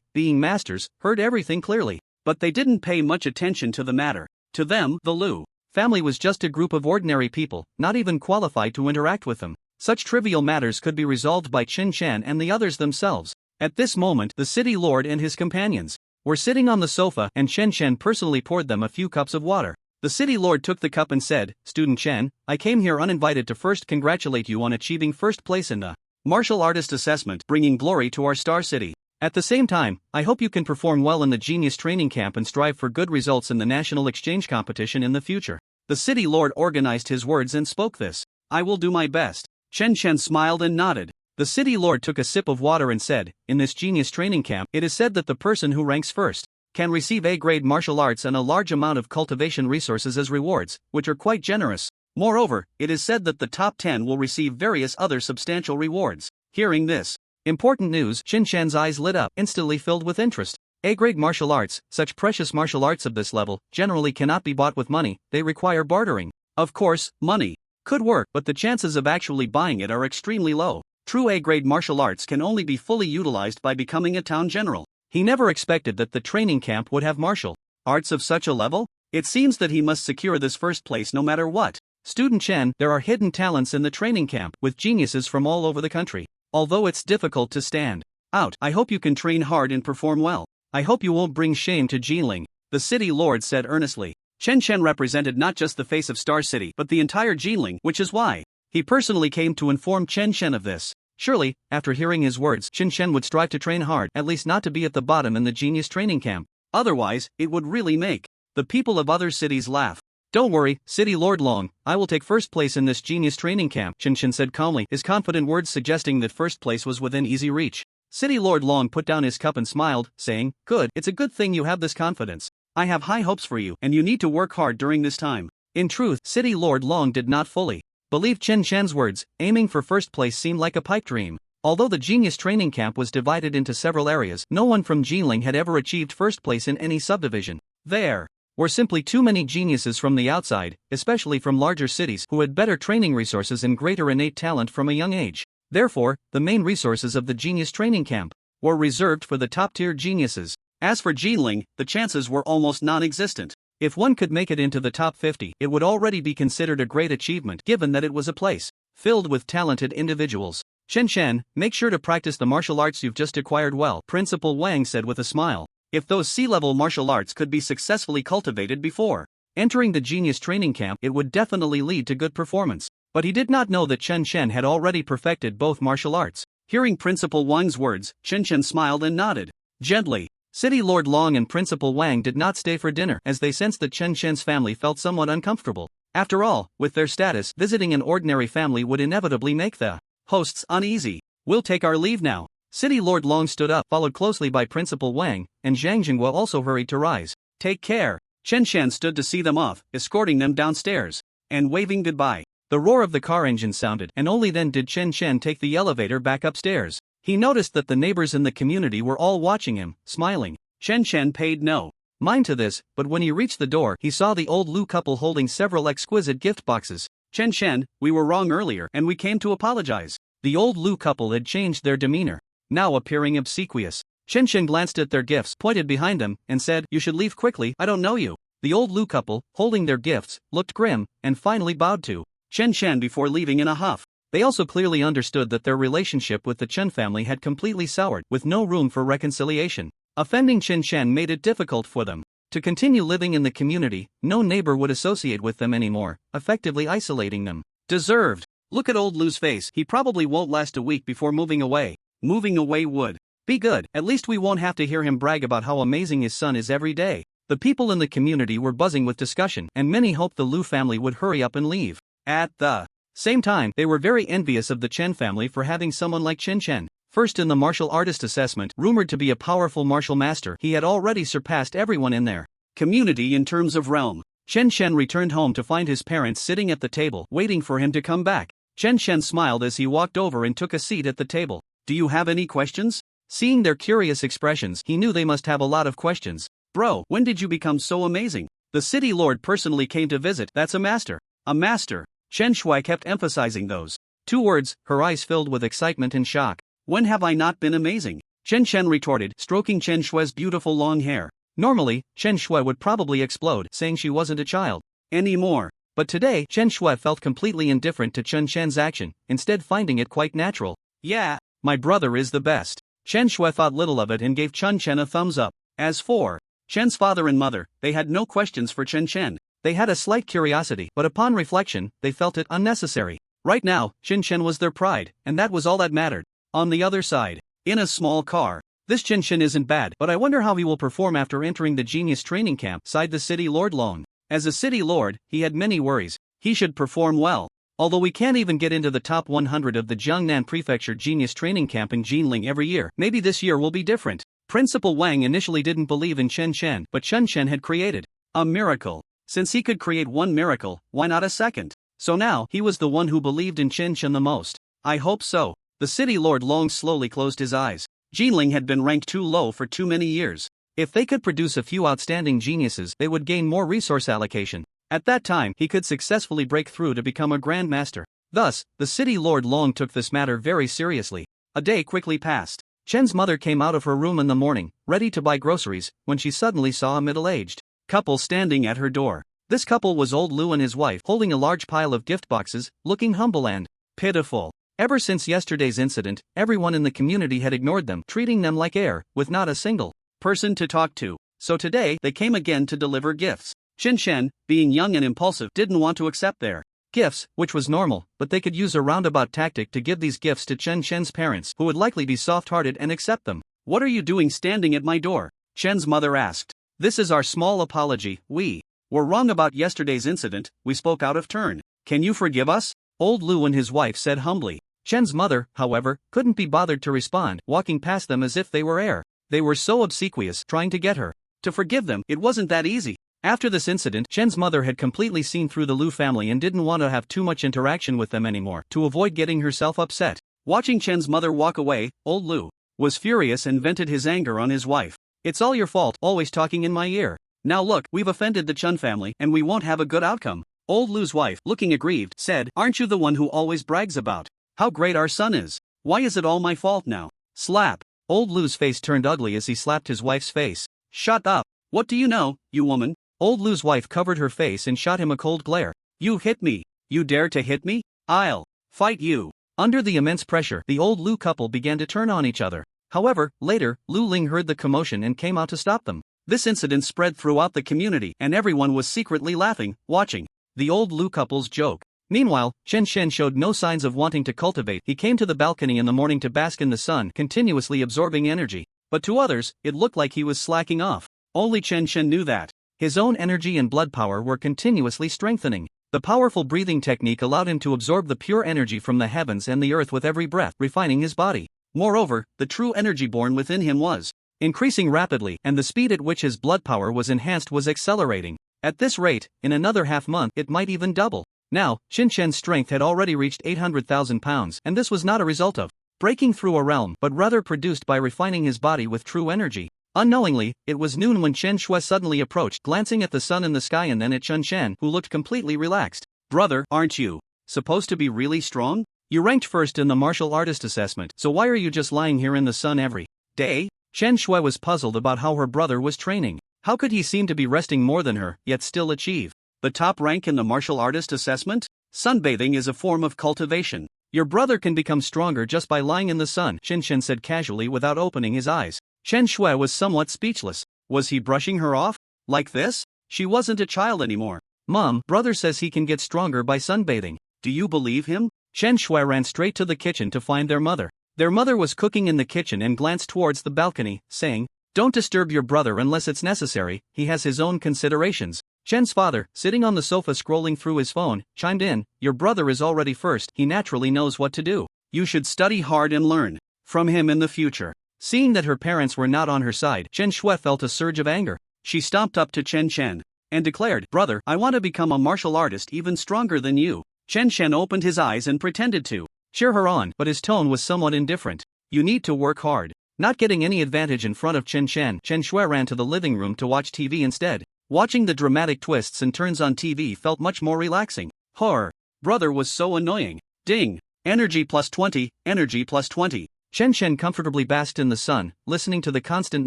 being masters, heard everything clearly. But they didn't pay much attention to the matter. To them, the Lu family was just a group of ordinary people, not even qualified to interact with them. Such trivial matters could be resolved by Chen and the others themselves. At this moment, the city lord and his companions were sitting on the sofa, and Chen personally poured them a few cups of water. The city lord took the cup and said, Student Chen, I came here uninvited to first congratulate you on achieving first place in the martial artist assessment, bringing glory to our star city. At the same time, I hope you can perform well in the genius training camp and strive for good results in the national exchange competition in the future. The city lord organized his words and spoke this. I will do my best. Chen smiled and nodded. The city lord took a sip of water and said, in this genius training camp, it is said that the person who ranks first can receive A-grade martial arts and a large amount of cultivation resources as rewards, which are quite generous. Moreover, it is said that the top 10 will receive various other substantial rewards. Hearing this important news, Chen's eyes lit up, instantly filled with interest. A-grade martial arts, such precious martial arts of this level, generally cannot be bought with money, they require bartering. Of course, money could work, but the chances of actually buying it are extremely low. True A-grade martial arts can only be fully utilized by becoming a town general. He never expected that the training camp would have martial arts of such a level. It seems that he must secure this first place no matter what. Student Chen, there are hidden talents in the training camp, with geniuses from all over the country. Although it's difficult to stand out, I hope you can train hard and perform well. I hope you won't bring shame to Jinling, the city lord said earnestly. Chen Chen represented not just the face of Star City but the entire Jinling, which is why he personally came to inform Chen Chen of this. Surely, after hearing his words, Chen Chen would strive to train hard, at least not to be at the bottom in the genius training camp. Otherwise, it would really make the people of other cities laugh. Don't worry, City Lord Long, I will take first place in this genius training camp, Chen Chen said calmly, his confident words suggesting that first place was within easy reach. City Lord Long put down his cup and smiled, saying, "Good, it's a good thing you have this confidence. I have high hopes for you, and you need to work hard during this time." In truth, City Lord Long did not fully believe Chen Chen's words. Aiming for first place seemed like a pipe dream. Although the genius training camp was divided into several areas, no one from Jinling had ever achieved first place in any subdivision. There were simply too many geniuses from the outside, especially from larger cities, who had better training resources and greater innate talent from a young age. Therefore, the main resources of the genius training camp were reserved for the top-tier geniuses. As for Jinling, the chances were almost non-existent. If one could make it into the top 50, it would already be considered a great achievement, given that it was a place filled with talented individuals. Chen Chen, make sure to practice the martial arts you've just acquired well, Principal Wang said with a smile. If those sea-level martial arts could be successfully cultivated before entering the genius training camp, it would definitely lead to good performance. But he did not know that Chen Chen had already perfected both martial arts. Hearing Principal Wang's words, Chen Chen smiled and nodded gently. City Lord Long and Principal Wang did not stay for dinner, as they sensed that Chen Chen's family felt somewhat uncomfortable. After all, with their status, visiting an ordinary family would inevitably make the hosts uneasy. "We'll take our leave now." City Lord Long stood up, followed closely by Principal Wang, and Zhang Jinghua also hurried to rise. "Take care." Chen Chen stood to see them off, escorting them downstairs and waving goodbye. The roar of the car engine sounded, and only then did Chen Chen take the elevator back upstairs. He noticed that the neighbors in the community were all watching him, smiling. Chen Chen paid no mind to this, but when he reached the door, he saw the old Lu couple holding several exquisite gift boxes. "Chen Chen, we were wrong earlier, and we came to apologize." The old Lu couple had changed their demeanor, now appearing obsequious. Chen Chen glanced at their gifts, pointed behind them, and said, "You should leave quickly, I don't know you." The old Lu couple, holding their gifts, looked grim, and finally bowed to Chen Chen before leaving in a huff. They also clearly understood that their relationship with the Chen family had completely soured, with no room for reconciliation. Offending Chen Chen made it difficult for them to continue living in the community. No neighbor would associate with them anymore, effectively isolating them. Deserved. Look at old Lu's face, he probably won't last a week before moving away. Moving away would be good, at least we won't have to hear him brag about how amazing his son is every day. The people in the community were buzzing with discussion, and many hoped the Lu family would hurry up and leave. At the same time, they were very envious of the Chen family for having someone like Chen Chen. First in the martial artist assessment, rumored to be a powerful martial master, he had already surpassed everyone in their community in terms of realm. Chen Chen returned home to find his parents sitting at the table, waiting for him to come back. Chen Chen smiled as he walked over and took a seat at the table. "Do you have any questions?" Seeing their curious expressions, he knew they must have a lot of questions. "Bro, when did you become so amazing? The city lord personally came to visit, that's a master." "A master." Chen Shui kept emphasizing those two words, her eyes filled with excitement and shock. "When have I not been amazing?" Chen Chen retorted, stroking Chen Shui's beautiful long hair. Normally, Chen Shui would probably explode, saying she wasn't a child anymore. But today, Chen Shui felt completely indifferent to Chen Chen's action, instead finding it quite natural. "Yeah, my brother is the best." Chen Shui thought little of it and gave Chen Chen a thumbs up. As for Chen's father and mother, they had no questions for Chen Chen. They had a slight curiosity, but upon reflection, they felt it unnecessary. Right now, Chen Chen was their pride, and that was all that mattered. On the other side, in a small car, "This Chen Chen isn't bad, but I wonder how he will perform after entering the genius training camp," sighed the city lord Long. As a city lord, he had many worries. He should perform well. "Although we can't even get into the top 100 of the Jiangnan Prefecture Genius Training Camp in Jinling every year, maybe this year will be different." Principal Wang initially didn't believe in Chen Chen, but Chen Chen had created a miracle. Since he could create one miracle, why not a second? So now, he was the one who believed in Chen Chen the most. "I hope so." The city lord Long slowly closed his eyes. Jinling had been ranked too low for too many years. If they could produce a few outstanding geniuses, they would gain more resource allocation. At that time, he could successfully break through to become a Grand Master. Thus, the city lord Long took this matter very seriously. A day quickly passed. Chen's mother came out of her room in the morning, ready to buy groceries, when she suddenly saw a middle-aged couple standing at her door. This couple was old Lu and his wife, holding a large pile of gift boxes, looking humble and pitiful. Ever since yesterday's incident, everyone in the community had ignored them, treating them like air, with not a single person to talk to, so today they came again to deliver gifts. Chen Shen, being young and impulsive, didn't want to accept their gifts, which was normal, but they could use a roundabout tactic to give these gifts to Chen Shen's parents, who would likely be soft-hearted and accept them. "What are you doing standing at my door?" Shen's mother asked. "This is our small apology. We were wrong about yesterday's incident. We spoke out of turn. Can you forgive us?" Old Lu and his wife said humbly. Shen's mother, however, couldn't be bothered to respond, walking past them as if they were air. They were so obsequious, trying to get her to forgive them. It wasn't that easy. After this incident, Shen's mother had completely seen through the Lu family and didn't want to have too much interaction with them anymore, to avoid getting herself upset. Watching Chen's mother walk away, old Lu was furious and vented his anger on his wife. "It's all your fault, always talking in my ear. Now look, we've offended the Chen family and we won't have a good outcome." Old Lu's wife, looking aggrieved, said, "Aren't you the one who always brags about how great our son is? Why is it all my fault now?" Slap. Old Lu's face turned ugly as he slapped his wife's face. "Shut up. What do you know, you woman?" Old Lu's wife covered her face and shot him a cold glare. "You hit me. You dare to hit me? I'll fight you." Under the immense pressure, the old Lu couple began to turn on each other. However, later, Lu Ling heard the commotion and came out to stop them. This incident spread throughout the community and everyone was secretly laughing, watching the old Lu couple's joke. Meanwhile, Chen Shen showed no signs of wanting to cultivate. He came to the balcony in the morning to bask in the sun, continuously absorbing energy. But to others, it looked like he was slacking off. Only Chen Shen knew that his own energy and blood power were continuously strengthening. The powerful breathing technique allowed him to absorb the pure energy from the heavens and the earth with every breath, refining his body. Moreover, the true energy born within him was increasing rapidly, and the speed at which his blood power was enhanced was accelerating. At this rate, in another half-month, it might even double. Now, Chen Shen's strength had already reached 800,000 pounds, and this was not a result of breaking through a realm, but rather produced by refining his body with true energy. Unknowingly, it was noon when Chen Shui suddenly approached, glancing at the sun in the sky and then at Chen Shen, who looked completely relaxed. "Brother, aren't you supposed to be really strong? You ranked first in the martial artist assessment, so why are you just lying here in the sun every day?" Chen Shui was puzzled about how her brother was training. How could he seem to be resting more than her, yet still achieve the top rank in the martial artist assessment? Sunbathing is a form of cultivation. Your brother can become stronger just by lying in the sun, Chen Shen said casually without opening his eyes. Chen Shui was somewhat speechless. Was he brushing her off? Like this? She wasn't a child anymore. "Mom, brother says he can get stronger by sunbathing. Do you believe him?" Chen Shui ran straight to the kitchen to find their mother. Their mother was cooking in the kitchen and glanced towards the balcony, saying, "Don't disturb your brother unless it's necessary, he has his own considerations." Chen's father, sitting on the sofa scrolling through his phone, chimed in, "Your brother is already first, he naturally knows what to do. You should study hard and learn from him in the future." Seeing that her parents were not on her side, Chen Shui felt a surge of anger. She stomped up to Chen Shen and declared, "Brother, I want to become a martial artist even stronger than you." Chen Shen opened his eyes and pretended to cheer her on, but his tone was somewhat indifferent. "You need to work hard." Not getting any advantage in front of Chen Shen, Chen Shui ran to the living room to watch TV instead. Watching the dramatic twists and turns on TV felt much more relaxing. Her brother was so annoying. Ding! Energy plus 20, energy plus 20. Chen Shen comfortably basked in the sun, listening to the constant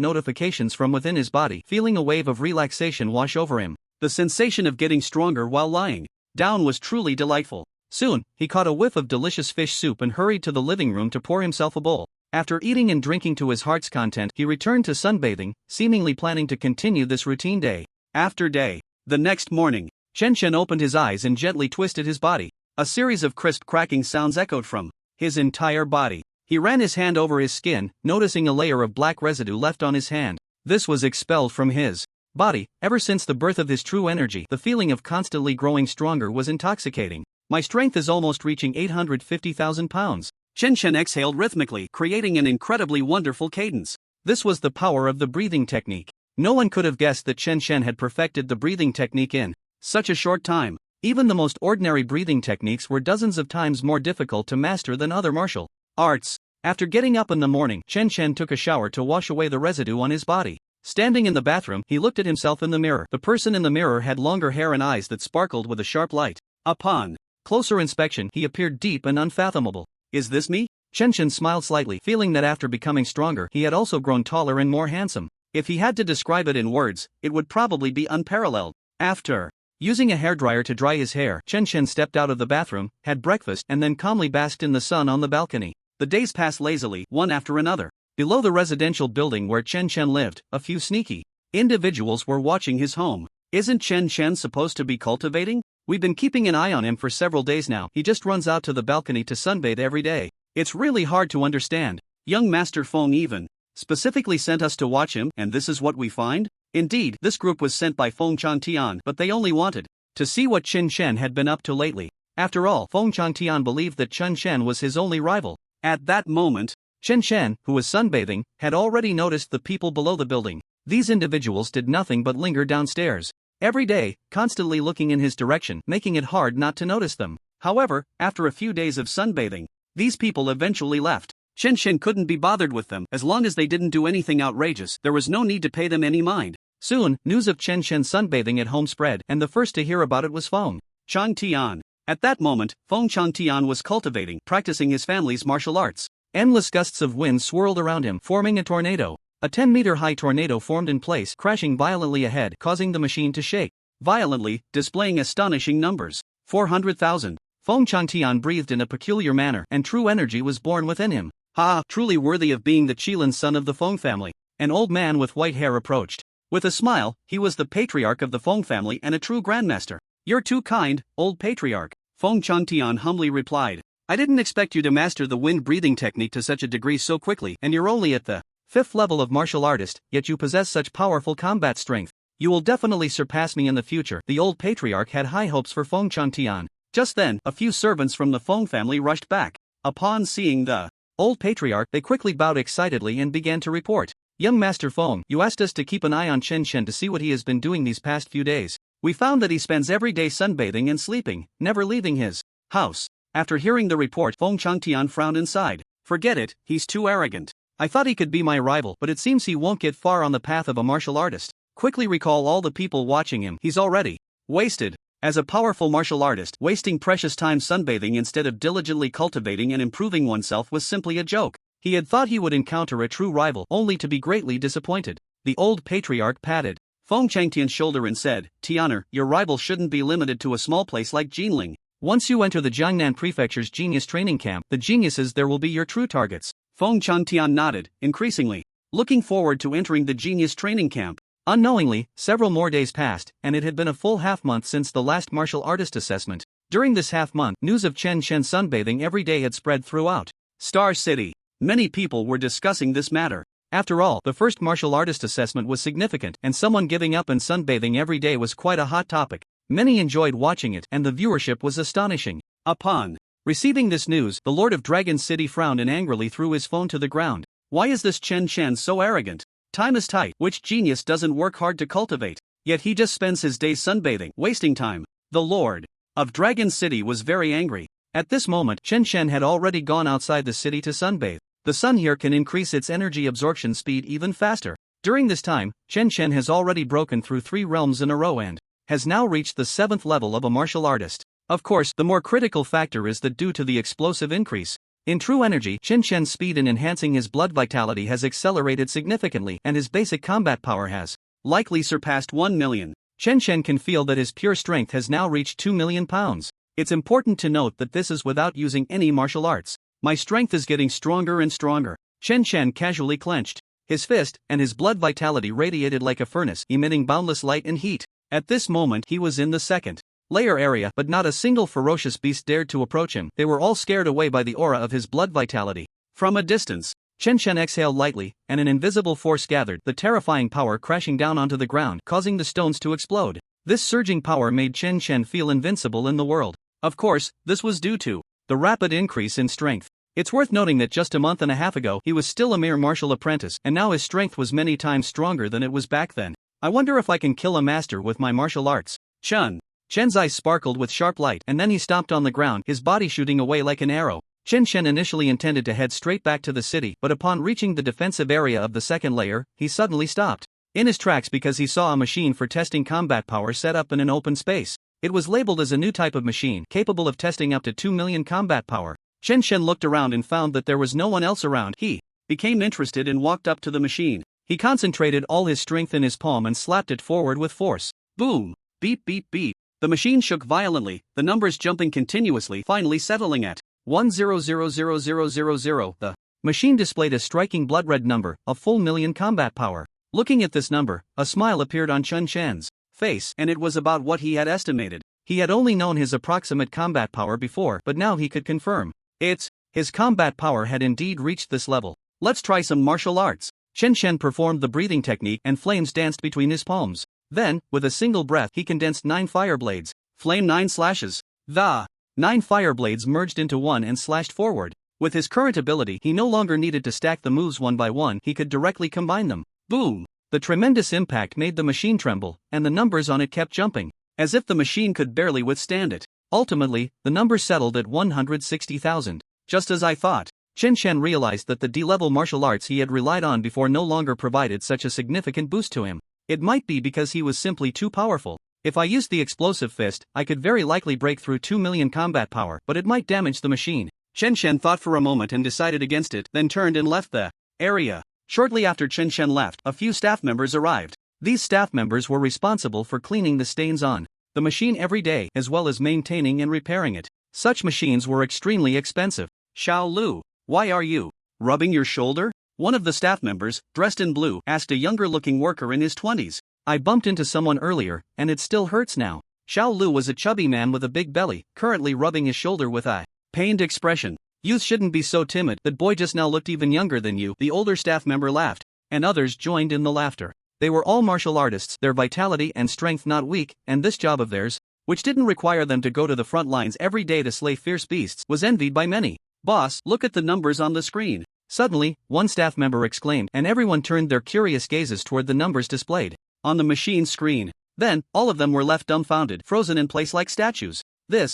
notifications from within his body, feeling a wave of relaxation wash over him. The sensation of getting stronger while lying down was truly delightful. Soon, he caught a whiff of delicious fish soup and hurried to the living room to pour himself a bowl. After eating and drinking to his heart's content, he returned to sunbathing, seemingly planning to continue this routine day after day. The next morning, Chen Shen opened his eyes and gently twisted his body. A series of crisp cracking sounds echoed from his entire body. He ran his hand over his skin, noticing a layer of black residue left on his hand. This was expelled from his body. Ever since the birth of his true energy, the feeling of constantly growing stronger was intoxicating. "My strength is almost reaching 850,000 pounds. Chen Shen exhaled rhythmically, creating an incredibly wonderful cadence. This was the power of the breathing technique. No one could have guessed that Chen Shen had perfected the breathing technique in such a short time. Even the most ordinary breathing techniques were dozens of times more difficult to master than other martial arts. After getting up in the morning, Chen Shen took a shower to wash away the residue on his body. Standing in the bathroom, he looked at himself in the mirror. The person in the mirror had longer hair and eyes that sparkled with a sharp light. Upon closer inspection, he appeared deep and unfathomable. "Is this me?" Chen Shen smiled slightly, feeling that after becoming stronger, he had also grown taller and more handsome. If he had to describe it in words, it would probably be unparalleled. After using a hairdryer to dry his hair, Chen Shen stepped out of the bathroom, had breakfast, and then calmly basked in the sun on the balcony. The days passed lazily, one after another. Below the residential building where Chen Chen lived, a few sneaky individuals were watching his home. Isn't Chen Chen supposed to be cultivating? We've been keeping an eye on him for several days now. He just runs out to the balcony to sunbathe every day. It's really hard to understand. Young Master Feng even specifically sent us to watch him, and this is what we find? Indeed, this group was sent by Feng Changtian, but they only wanted to see what Chen Chen had been up to lately. After all, Feng Changtian believed that Chen Chen was his only rival. At that moment, Chen Chen, who was sunbathing, had already noticed the people below the building. These individuals did nothing but linger downstairs every day, constantly looking in his direction, making it hard not to notice them. However, after a few days of sunbathing, these people eventually left. Chen Chen couldn't be bothered with them. As long as they didn't do anything outrageous, there was no need to pay them any mind. Soon, news of Chen Chen sunbathing at home spread, and the first to hear about it was Feng Changtian. At that moment, Feng Changtian was cultivating, practicing his family's martial arts. Endless gusts of wind swirled around him, forming a tornado. A 10-meter-high tornado formed in place, crashing violently ahead, causing the machine to shake violently, displaying astonishing numbers. 400,000. Feng Changtian breathed in a peculiar manner, and true energy was born within him. Ha! Truly worthy of being the Qilin son of the Feng family. An old man with white hair approached. With a smile, he was the patriarch of the Feng family and a true grandmaster. You're too kind, old patriarch. Feng Changtian humbly replied. I didn't expect you to master the wind-breathing technique to such a degree so quickly, and you're only at the 5th level of martial artist, yet you possess such powerful combat strength. You will definitely surpass me in the future. The old patriarch had high hopes for Feng Changtian. Just then, a few servants from the Feng family rushed back. Upon seeing the old patriarch, they quickly bowed excitedly and began to report. Young Master Feng, you asked us to keep an eye on Chen Chen to see what he has been doing these past few days. We found that he spends every day sunbathing and sleeping, never leaving his house. After hearing the report, Feng Changtian frowned inside. Forget it, he's too arrogant. I thought he could be my rival, but it seems he won't get far on the path of a martial artist. Quickly recall all the people watching him. He's already wasted. As a powerful martial artist, wasting precious time sunbathing instead of diligently cultivating and improving oneself was simply a joke. He had thought he would encounter a true rival, only to be greatly disappointed. The old patriarch patted Feng Changtian's shoulder and said, Tianer, your rival shouldn't be limited to a small place like Jinling. Once you enter the Jiangnan Prefecture's genius training camp, the geniuses there will be your true targets. Feng Changtian nodded, increasingly looking forward to entering the genius training camp. Unknowingly, several more days passed, and it had been a full half-month since the last martial artist assessment. During this half-month, news of Chen Chen sunbathing every day had spread throughout Star City. Many people were discussing this matter. After all, the first martial artist assessment was significant, and someone giving up and sunbathing every day was quite a hot topic. Many enjoyed watching it, and the viewership was astonishing. Upon receiving this news, the Lord of Dragon City frowned and angrily threw his phone to the ground. Why is this Chen Chen so arrogant? Time is tight. Which genius doesn't work hard to cultivate? Yet he just spends his days sunbathing, wasting time. The Lord of Dragon City was very angry. At this moment, Chen Chen had already gone outside the city to sunbathe. The sun here can increase its energy absorption speed even faster. During this time, Chen Chen has already broken through 3 realms in a row and has now reached the 7th level of a martial artist. Of course, the more critical factor is that due to the explosive increase in true energy, Chen Chen's speed in enhancing his blood vitality has accelerated significantly, and his basic combat power has likely surpassed 1 million. Chen Chen can feel that his pure strength has now reached 2 million pounds. It's important to note that this is without using any martial arts. My strength is getting stronger and stronger. Chen Chen casually clenched his fist, and his blood vitality radiated like a furnace, emitting boundless light and heat. At this moment, he was in the 2nd layer area, but not a single ferocious beast dared to approach him. They were all scared away by the aura of his blood vitality. From a distance, Chen Chen exhaled lightly, and an invisible force gathered, the terrifying power crashing down onto the ground, causing the stones to explode. This surging power made Chen Chen feel invincible in the world. Of course, this was due to the rapid increase in strength. It's worth noting that just a month and a half ago, he was still a mere martial apprentice, and now his strength was many times stronger than it was back then. I wonder if I can kill a master with my martial arts. Chen's eyes sparkled with sharp light, and then he stomped on the ground, his body shooting away like an arrow. Chen Chen initially intended to head straight back to the city, but upon reaching the defensive area of the 2nd layer, he suddenly stopped in his tracks because he saw a machine for testing combat power set up in an open space. It was labeled as a new type of machine, capable of testing up to 2 million combat power. Chen Chen looked around and found that there was no one else around. He became interested and walked up to the machine. He concentrated all his strength in his palm and slapped it forward with force. Boom! Beep beep beep. The machine shook violently, the numbers jumping continuously, finally settling at 100000. The Machine displayed a striking blood-red number, a full million combat power. Looking at this number, a smile appeared on Chen Shen's face, and it was about what he had estimated. He had only known his approximate combat power before, but now he could confirm. His combat power had indeed reached this level. Let's try some martial arts. Chen Shen performed the breathing technique and flames danced between his palms. Then, with a single breath, he condensed 9 fire blades. Flame 9 slashes. The 9 fire blades merged into one and slashed forward. With his current ability, he no longer needed to stack the moves one by one, he could directly combine them. Boom! The tremendous impact made the machine tremble, and the numbers on it kept jumping, as if the machine could barely withstand it. Ultimately, the number settled at 160,000. Just as I thought. Chen Shen realized that the D-level martial arts he had relied on before no longer provided such a significant boost to him. It might be because he was simply too powerful. If I used the explosive fist, I could very likely break through 2 million combat power, but it might damage the machine. Chen Shen thought for a moment and decided against it, then turned and left the area. Shortly after Chen Shen left, a few staff members arrived. These staff members were responsible for cleaning the stains on the machine every day, as well as maintaining and repairing it. Such machines were extremely expensive. Xiao Lu, why are you rubbing your shoulder? One of the staff members, dressed in blue, asked a younger-looking worker in his 20s. I bumped into someone earlier, and it still hurts now. Xiao Lu was a chubby man with a big belly, currently rubbing his shoulder with a pained expression. Youth shouldn't be so timid. That boy just now looked even younger than you. The older staff member laughed, and others joined in the laughter. They were all martial artists, their vitality and strength not weak, and this job of theirs, which didn't require them to go to the front lines every day to slay fierce beasts, was envied by many. Boss, look at the numbers on the screen. Suddenly, one staff member exclaimed, and everyone turned their curious gazes toward the numbers displayed on the machine screen. Then, all of them were left dumbfounded, frozen in place like statues.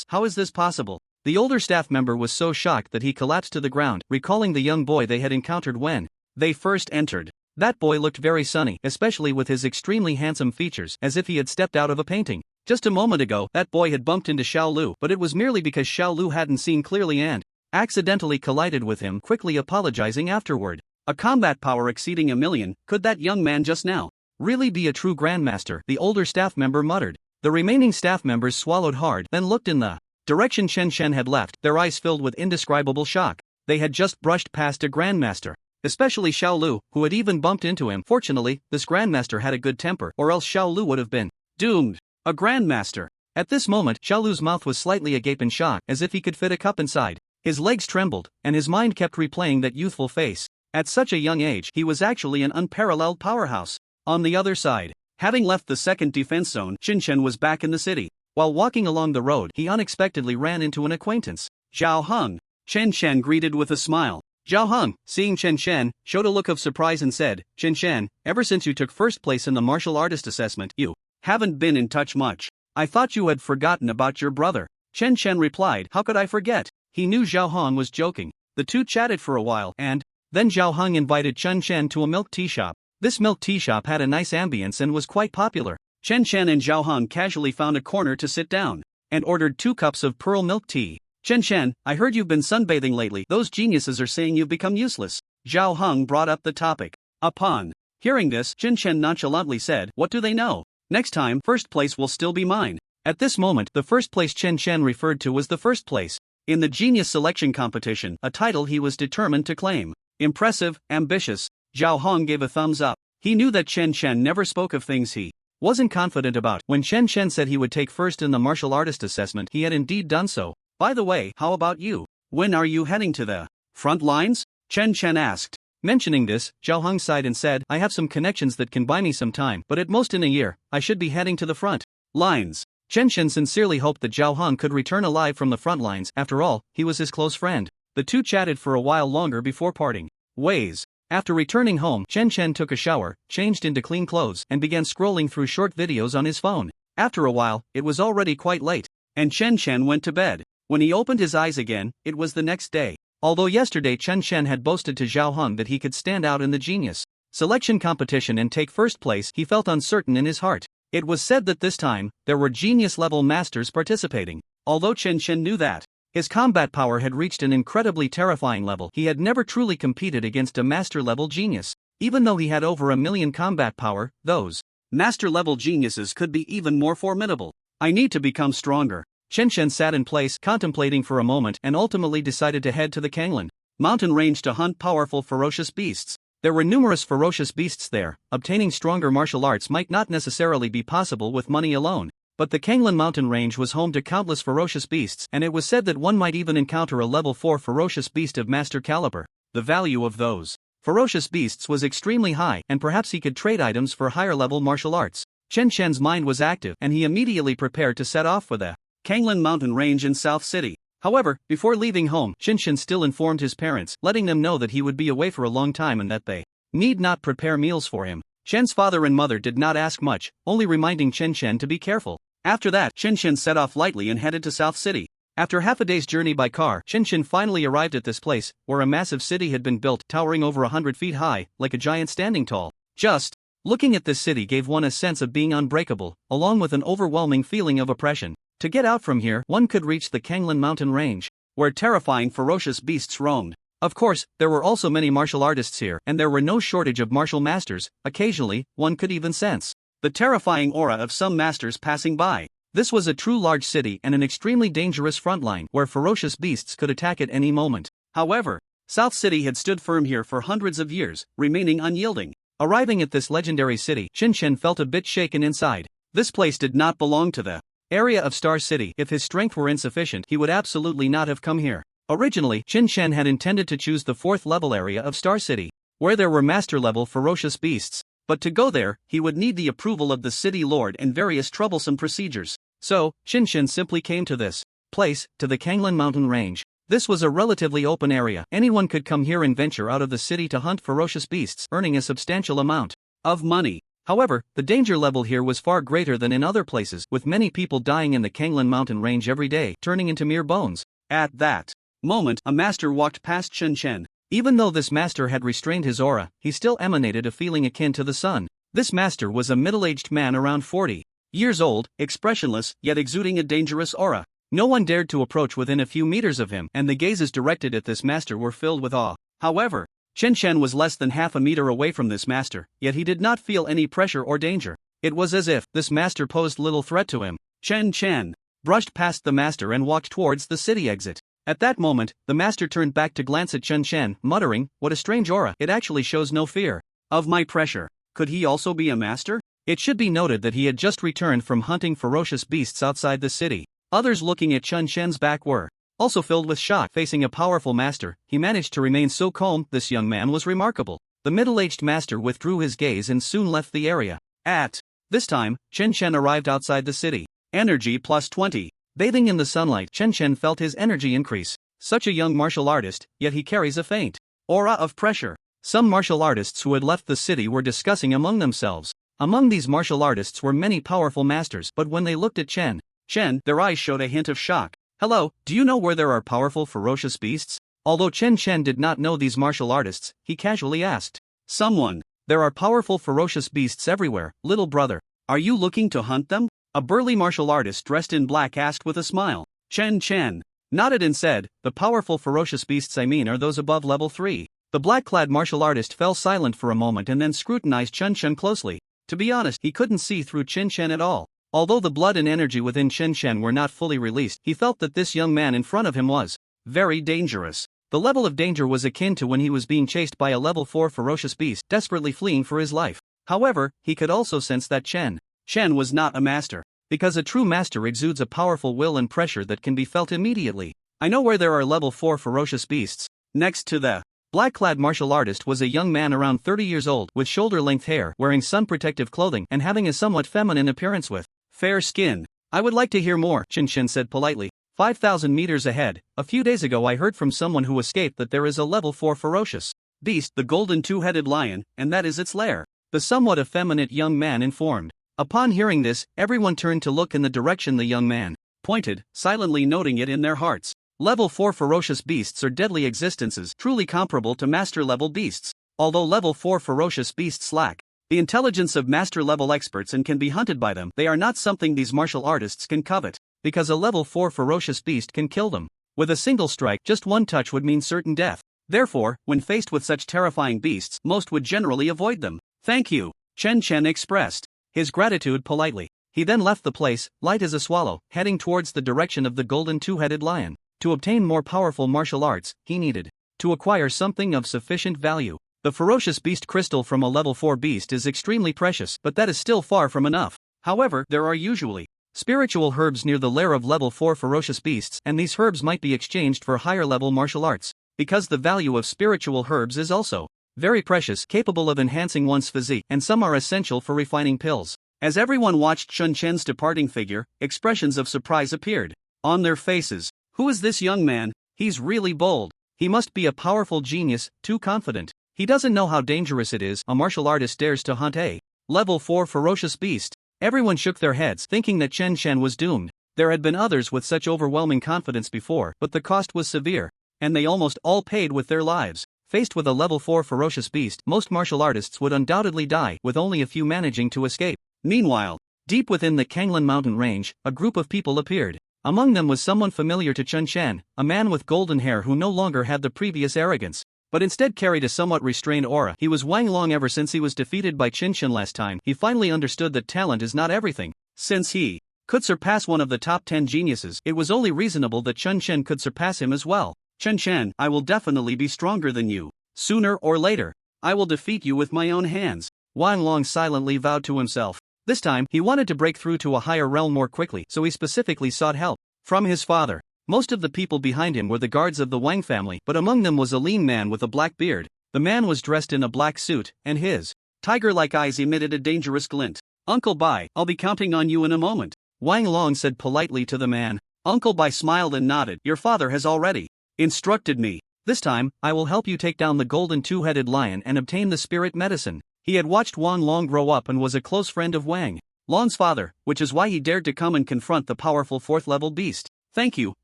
How is this possible? The older staff member was so shocked that he collapsed to the ground, recalling the young boy they had encountered when they first entered. That boy looked very sunny, especially with his extremely handsome features, as if he had stepped out of a painting. Just a moment ago, that boy had bumped into Xiao Lu, but it was merely because Xiao Lu hadn't seen clearly and accidentally collided with him, quickly apologizing afterward. A combat power exceeding 1 million, could that young man just now really be a true grandmaster? The older staff member muttered. The remaining staff members swallowed hard, then looked in the direction Chen Shen had left, their eyes filled with indescribable shock. They had just brushed past a grandmaster. Especially Xiao Lu, who had even bumped into him. Fortunately, this grandmaster had a good temper, or else Xiao Lu would have been doomed. A grandmaster. At this moment, Xiao Lu's mouth was slightly agape in shock, as if he could fit a cup inside. His legs trembled, and his mind kept replaying that youthful face. At such a young age, he was actually an unparalleled powerhouse. On the other side, having left the second defense zone, Chen Shen was back in the city. While walking along the road, he unexpectedly ran into an acquaintance. Zhao Heng. Chen Shen greeted with a smile. Zhao Heng, seeing Chen Shen, showed a look of surprise and said, Chen Shen, ever since you took first place in the martial artist assessment, you haven't been in touch much. I thought you had forgotten about your brother. Chen Shen replied, how could I forget? He knew Zhao Heng was joking. The two chatted for a while, and then Zhao Heng invited Chen Shen to a milk tea shop. This milk tea shop had a nice ambience and was quite popular. Chen Shen and Zhao Heng casually found a corner to sit down, and ordered 2 cups of pearl milk tea. Chen Shen, I heard you've been sunbathing lately. Those geniuses are saying you've become useless. Zhao Heng brought up the topic. Upon hearing this, Chen Shen nonchalantly said, what do they know? Next time, first place will still be mine. At this moment, the first place Chen Shen referred to was the first place in the genius selection competition, a title he was determined to claim. Impressive, ambitious. Zhao Heng gave a thumbs up. He knew that Chen Shen never spoke of things he wasn't confident about. When Chen Shen said he would take first in the martial artist assessment, he had indeed done so. By the way, how about you? When are you heading to the front lines? Chen Shen asked. Mentioning this, Zhao Heng sighed and said, I have some connections that can buy me some time, but at most in a year, I should be heading to the front lines. Chen Shen sincerely hoped that Zhao Heng could return alive from the front lines. After all, he was his close friend. The two chatted for a while longer before parting ways. After returning home, Chen Shen took a shower, changed into clean clothes, and began scrolling through short videos on his phone. After a while, it was already quite late, and Chen Shen went to bed. When he opened his eyes again, it was the next day. Although yesterday Chen Shen had boasted to Zhao Heng that he could stand out in the genius selection competition and take first place, he felt uncertain in his heart. It was said that this time, there were genius-level masters participating. Although Chen Shen knew that his combat power had reached an incredibly terrifying level, he had never truly competed against a master-level genius. Even though he had over 1 million combat power, those master-level geniuses could be even more formidable. I need to become stronger. Chen Shen sat in place, contemplating for a moment, and ultimately decided to head to the Kanglan mountain range to hunt powerful ferocious beasts. There were numerous ferocious beasts there. Obtaining stronger martial arts might not necessarily be possible with money alone. But the Kanglan mountain range was home to countless ferocious beasts, and it was said that one might even encounter a level 4 ferocious beast of master caliber. The value of those ferocious beasts was extremely high, and perhaps he could trade items for higher level martial arts. Chen Chen's mind was active, and he immediately prepared to set off for the Kanglan mountain range in South City. However, before leaving home, Chen Chen still informed his parents, letting them know that he would be away for a long time and that they need not prepare meals for him. Chen's father and mother did not ask much, only reminding Chen Chen to be careful. After that, Chen Chen set off lightly and headed to South City. After half a day's journey by car, Chen Chen finally arrived at this place, where a massive city had been built, towering over 100 feet high, like a giant standing tall. Just looking at this city gave one a sense of being unbreakable, along with an overwhelming feeling of oppression. To get out from here, one could reach the Kanglan mountain range, where terrifying ferocious beasts roamed. Of course, there were also many martial artists here, and there were no shortage of martial masters. Occasionally, one could even sense the terrifying aura of some masters passing by. This was a true large city and an extremely dangerous front line, where ferocious beasts could attack at any moment. However, South City had stood firm here for hundreds of years, remaining unyielding. Arriving at this legendary city, Chen Chen felt a bit shaken inside. This place did not belong to the area of Star City. If his strength were insufficient, he would absolutely not have come here. Originally, Chen Chen had intended to choose the 4th level area of Star City, where there were master-level ferocious beasts. But to go there, he would need the approval of the city lord and various troublesome procedures. So, Chen Chen simply came to this place, to the Kanglan mountain range. This was a relatively open area. Anyone could come here and venture out of the city to hunt ferocious beasts, earning a substantial amount of money. However, the danger level here was far greater than in other places, with many people dying in the Kanglan mountain range every day, turning into mere bones. At that moment, a master walked past Chen Chen. Even though this master had restrained his aura, he still emanated a feeling akin to the sun. This master was a middle-aged man around 40 years old, expressionless, yet exuding a dangerous aura. No one dared to approach within a few meters of him, and the gazes directed at this master were filled with awe. However, Chen Chen was less than half a meter away from this master, yet he did not feel any pressure or danger. It was as if this master posed little threat to him. Chen Chen brushed past the master and walked towards the city exit. At that moment, the master turned back to glance at Chen Chen, muttering, "What a strange aura, it actually shows no fear of my pressure. Could he also be a master?" It should be noted that he had just returned from hunting ferocious beasts outside the city. Others looking at Chen Chen's back were also filled with shock. Facing a powerful master, he managed to remain so calm. This young man was remarkable. The middle-aged master withdrew his gaze and soon left the area. At this time, Chen Chen arrived outside the city. Energy plus 20. Bathing in the sunlight, Chen Chen felt his energy increase. Such a young martial artist, yet he carries a faint aura of pressure. Some martial artists who had left the city were discussing among themselves. Among these martial artists were many powerful masters, but when they looked at Chen Chen, their eyes showed a hint of shock. "Hello, do you know where there are powerful ferocious beasts?" Although Chen Chen did not know these martial artists, he casually asked someone. "There are powerful ferocious beasts everywhere, little brother. Are you looking to hunt them?" A burly martial artist dressed in black asked with a smile. Chen Chen nodded and said, "The powerful ferocious beasts I mean are those above level 3. The black-clad martial artist fell silent for a moment and then scrutinized Chen Chen closely. To be honest, he couldn't see through Chen Chen at all. Although the blood and energy within Chen Chen were not fully released, he felt that this young man in front of him was very dangerous. The level of danger was akin to when he was being chased by a level 4 ferocious beast, desperately fleeing for his life. However, he could also sense that Chen Chen was not a master, because a true master exudes a powerful will and pressure that can be felt immediately. "I know where there are level 4 ferocious beasts." Next to the black-clad martial artist was a young man around 30 years old, with shoulder-length hair, wearing sun-protective clothing, and having a somewhat feminine appearance with fair skin. "I would like to hear more," Chen Chen said politely. 5,000 meters ahead, a few days ago I heard from someone who escaped that there is a level 4 ferocious beast, the golden two-headed lion, and that is its lair," the somewhat effeminate young man informed. Upon hearing this, everyone turned to look in the direction the young man pointed, silently noting it in their hearts. Level 4 ferocious beasts are deadly existences, truly comparable to master-level beasts. Although level 4 ferocious beasts lack the intelligence of master-level experts and can be hunted by them, they are not something these martial artists can covet, because a level 4 ferocious beast can kill them. With a single strike, just one touch would mean certain death. Therefore, when faced with such terrifying beasts, most would generally avoid them. "Thank you," Chen Chen expressed his gratitude politely. He then left the place, light as a swallow, heading towards the direction of the golden two-headed lion. To obtain more powerful martial arts, he needed to acquire something of sufficient value. The ferocious beast crystal from a level 4 beast is extremely precious, but that is still far from enough. However, there are usually spiritual herbs near the lair of level 4 ferocious beasts, and these herbs might be exchanged for higher level martial arts, because the value of spiritual herbs is also very precious, capable of enhancing one's physique, and some are essential for refining pills. As everyone watched Chun Chen's departing figure, expressions of surprise appeared on their faces. Who is this young man? He's really bold. He must be a powerful genius, too confident. He doesn't know how dangerous it is. A martial artist dares to hunt a level 4 ferocious beast. Everyone shook their heads, thinking that Chen Chen was doomed. There had been others with such overwhelming confidence before, but the cost was severe, and they almost all paid with their lives. Faced with a level 4 ferocious beast, most martial artists would undoubtedly die, with only a few managing to escape. Meanwhile, deep within the Kanglan mountain range, a group of people appeared. Among them was someone familiar to Chun Chen, a man with golden hair who no longer had the previous arrogance, but instead carried a somewhat restrained aura. He was Wang Long. Ever since he was defeated by Qin Shen last time, he finally understood that talent is not everything. Since he could surpass one of the top 10 geniuses, it was only reasonable that Chun Chen could surpass him as well. Chun Chen, I will definitely be stronger than you. Sooner or later, I will defeat you with my own hands. Wang Long silently vowed to himself. This time, he wanted to break through to a higher realm more quickly, so he specifically sought help from his father. Most of the people behind him were the guards of the Wang family, but among them was a lean man with a black beard. The man was dressed in a black suit, and his tiger-like eyes emitted a dangerous glint. Uncle Bai, I'll be counting on you in a moment, Wang Long said politely to the man. Uncle Bai smiled and nodded. Your father has already instructed me. This time, I will help you take down the golden two-headed lion and obtain the spirit medicine. He had watched Wang Long grow up and was a close friend of Wang Long's father, which is why he dared to come and confront the powerful 4th-level beast. Thank you,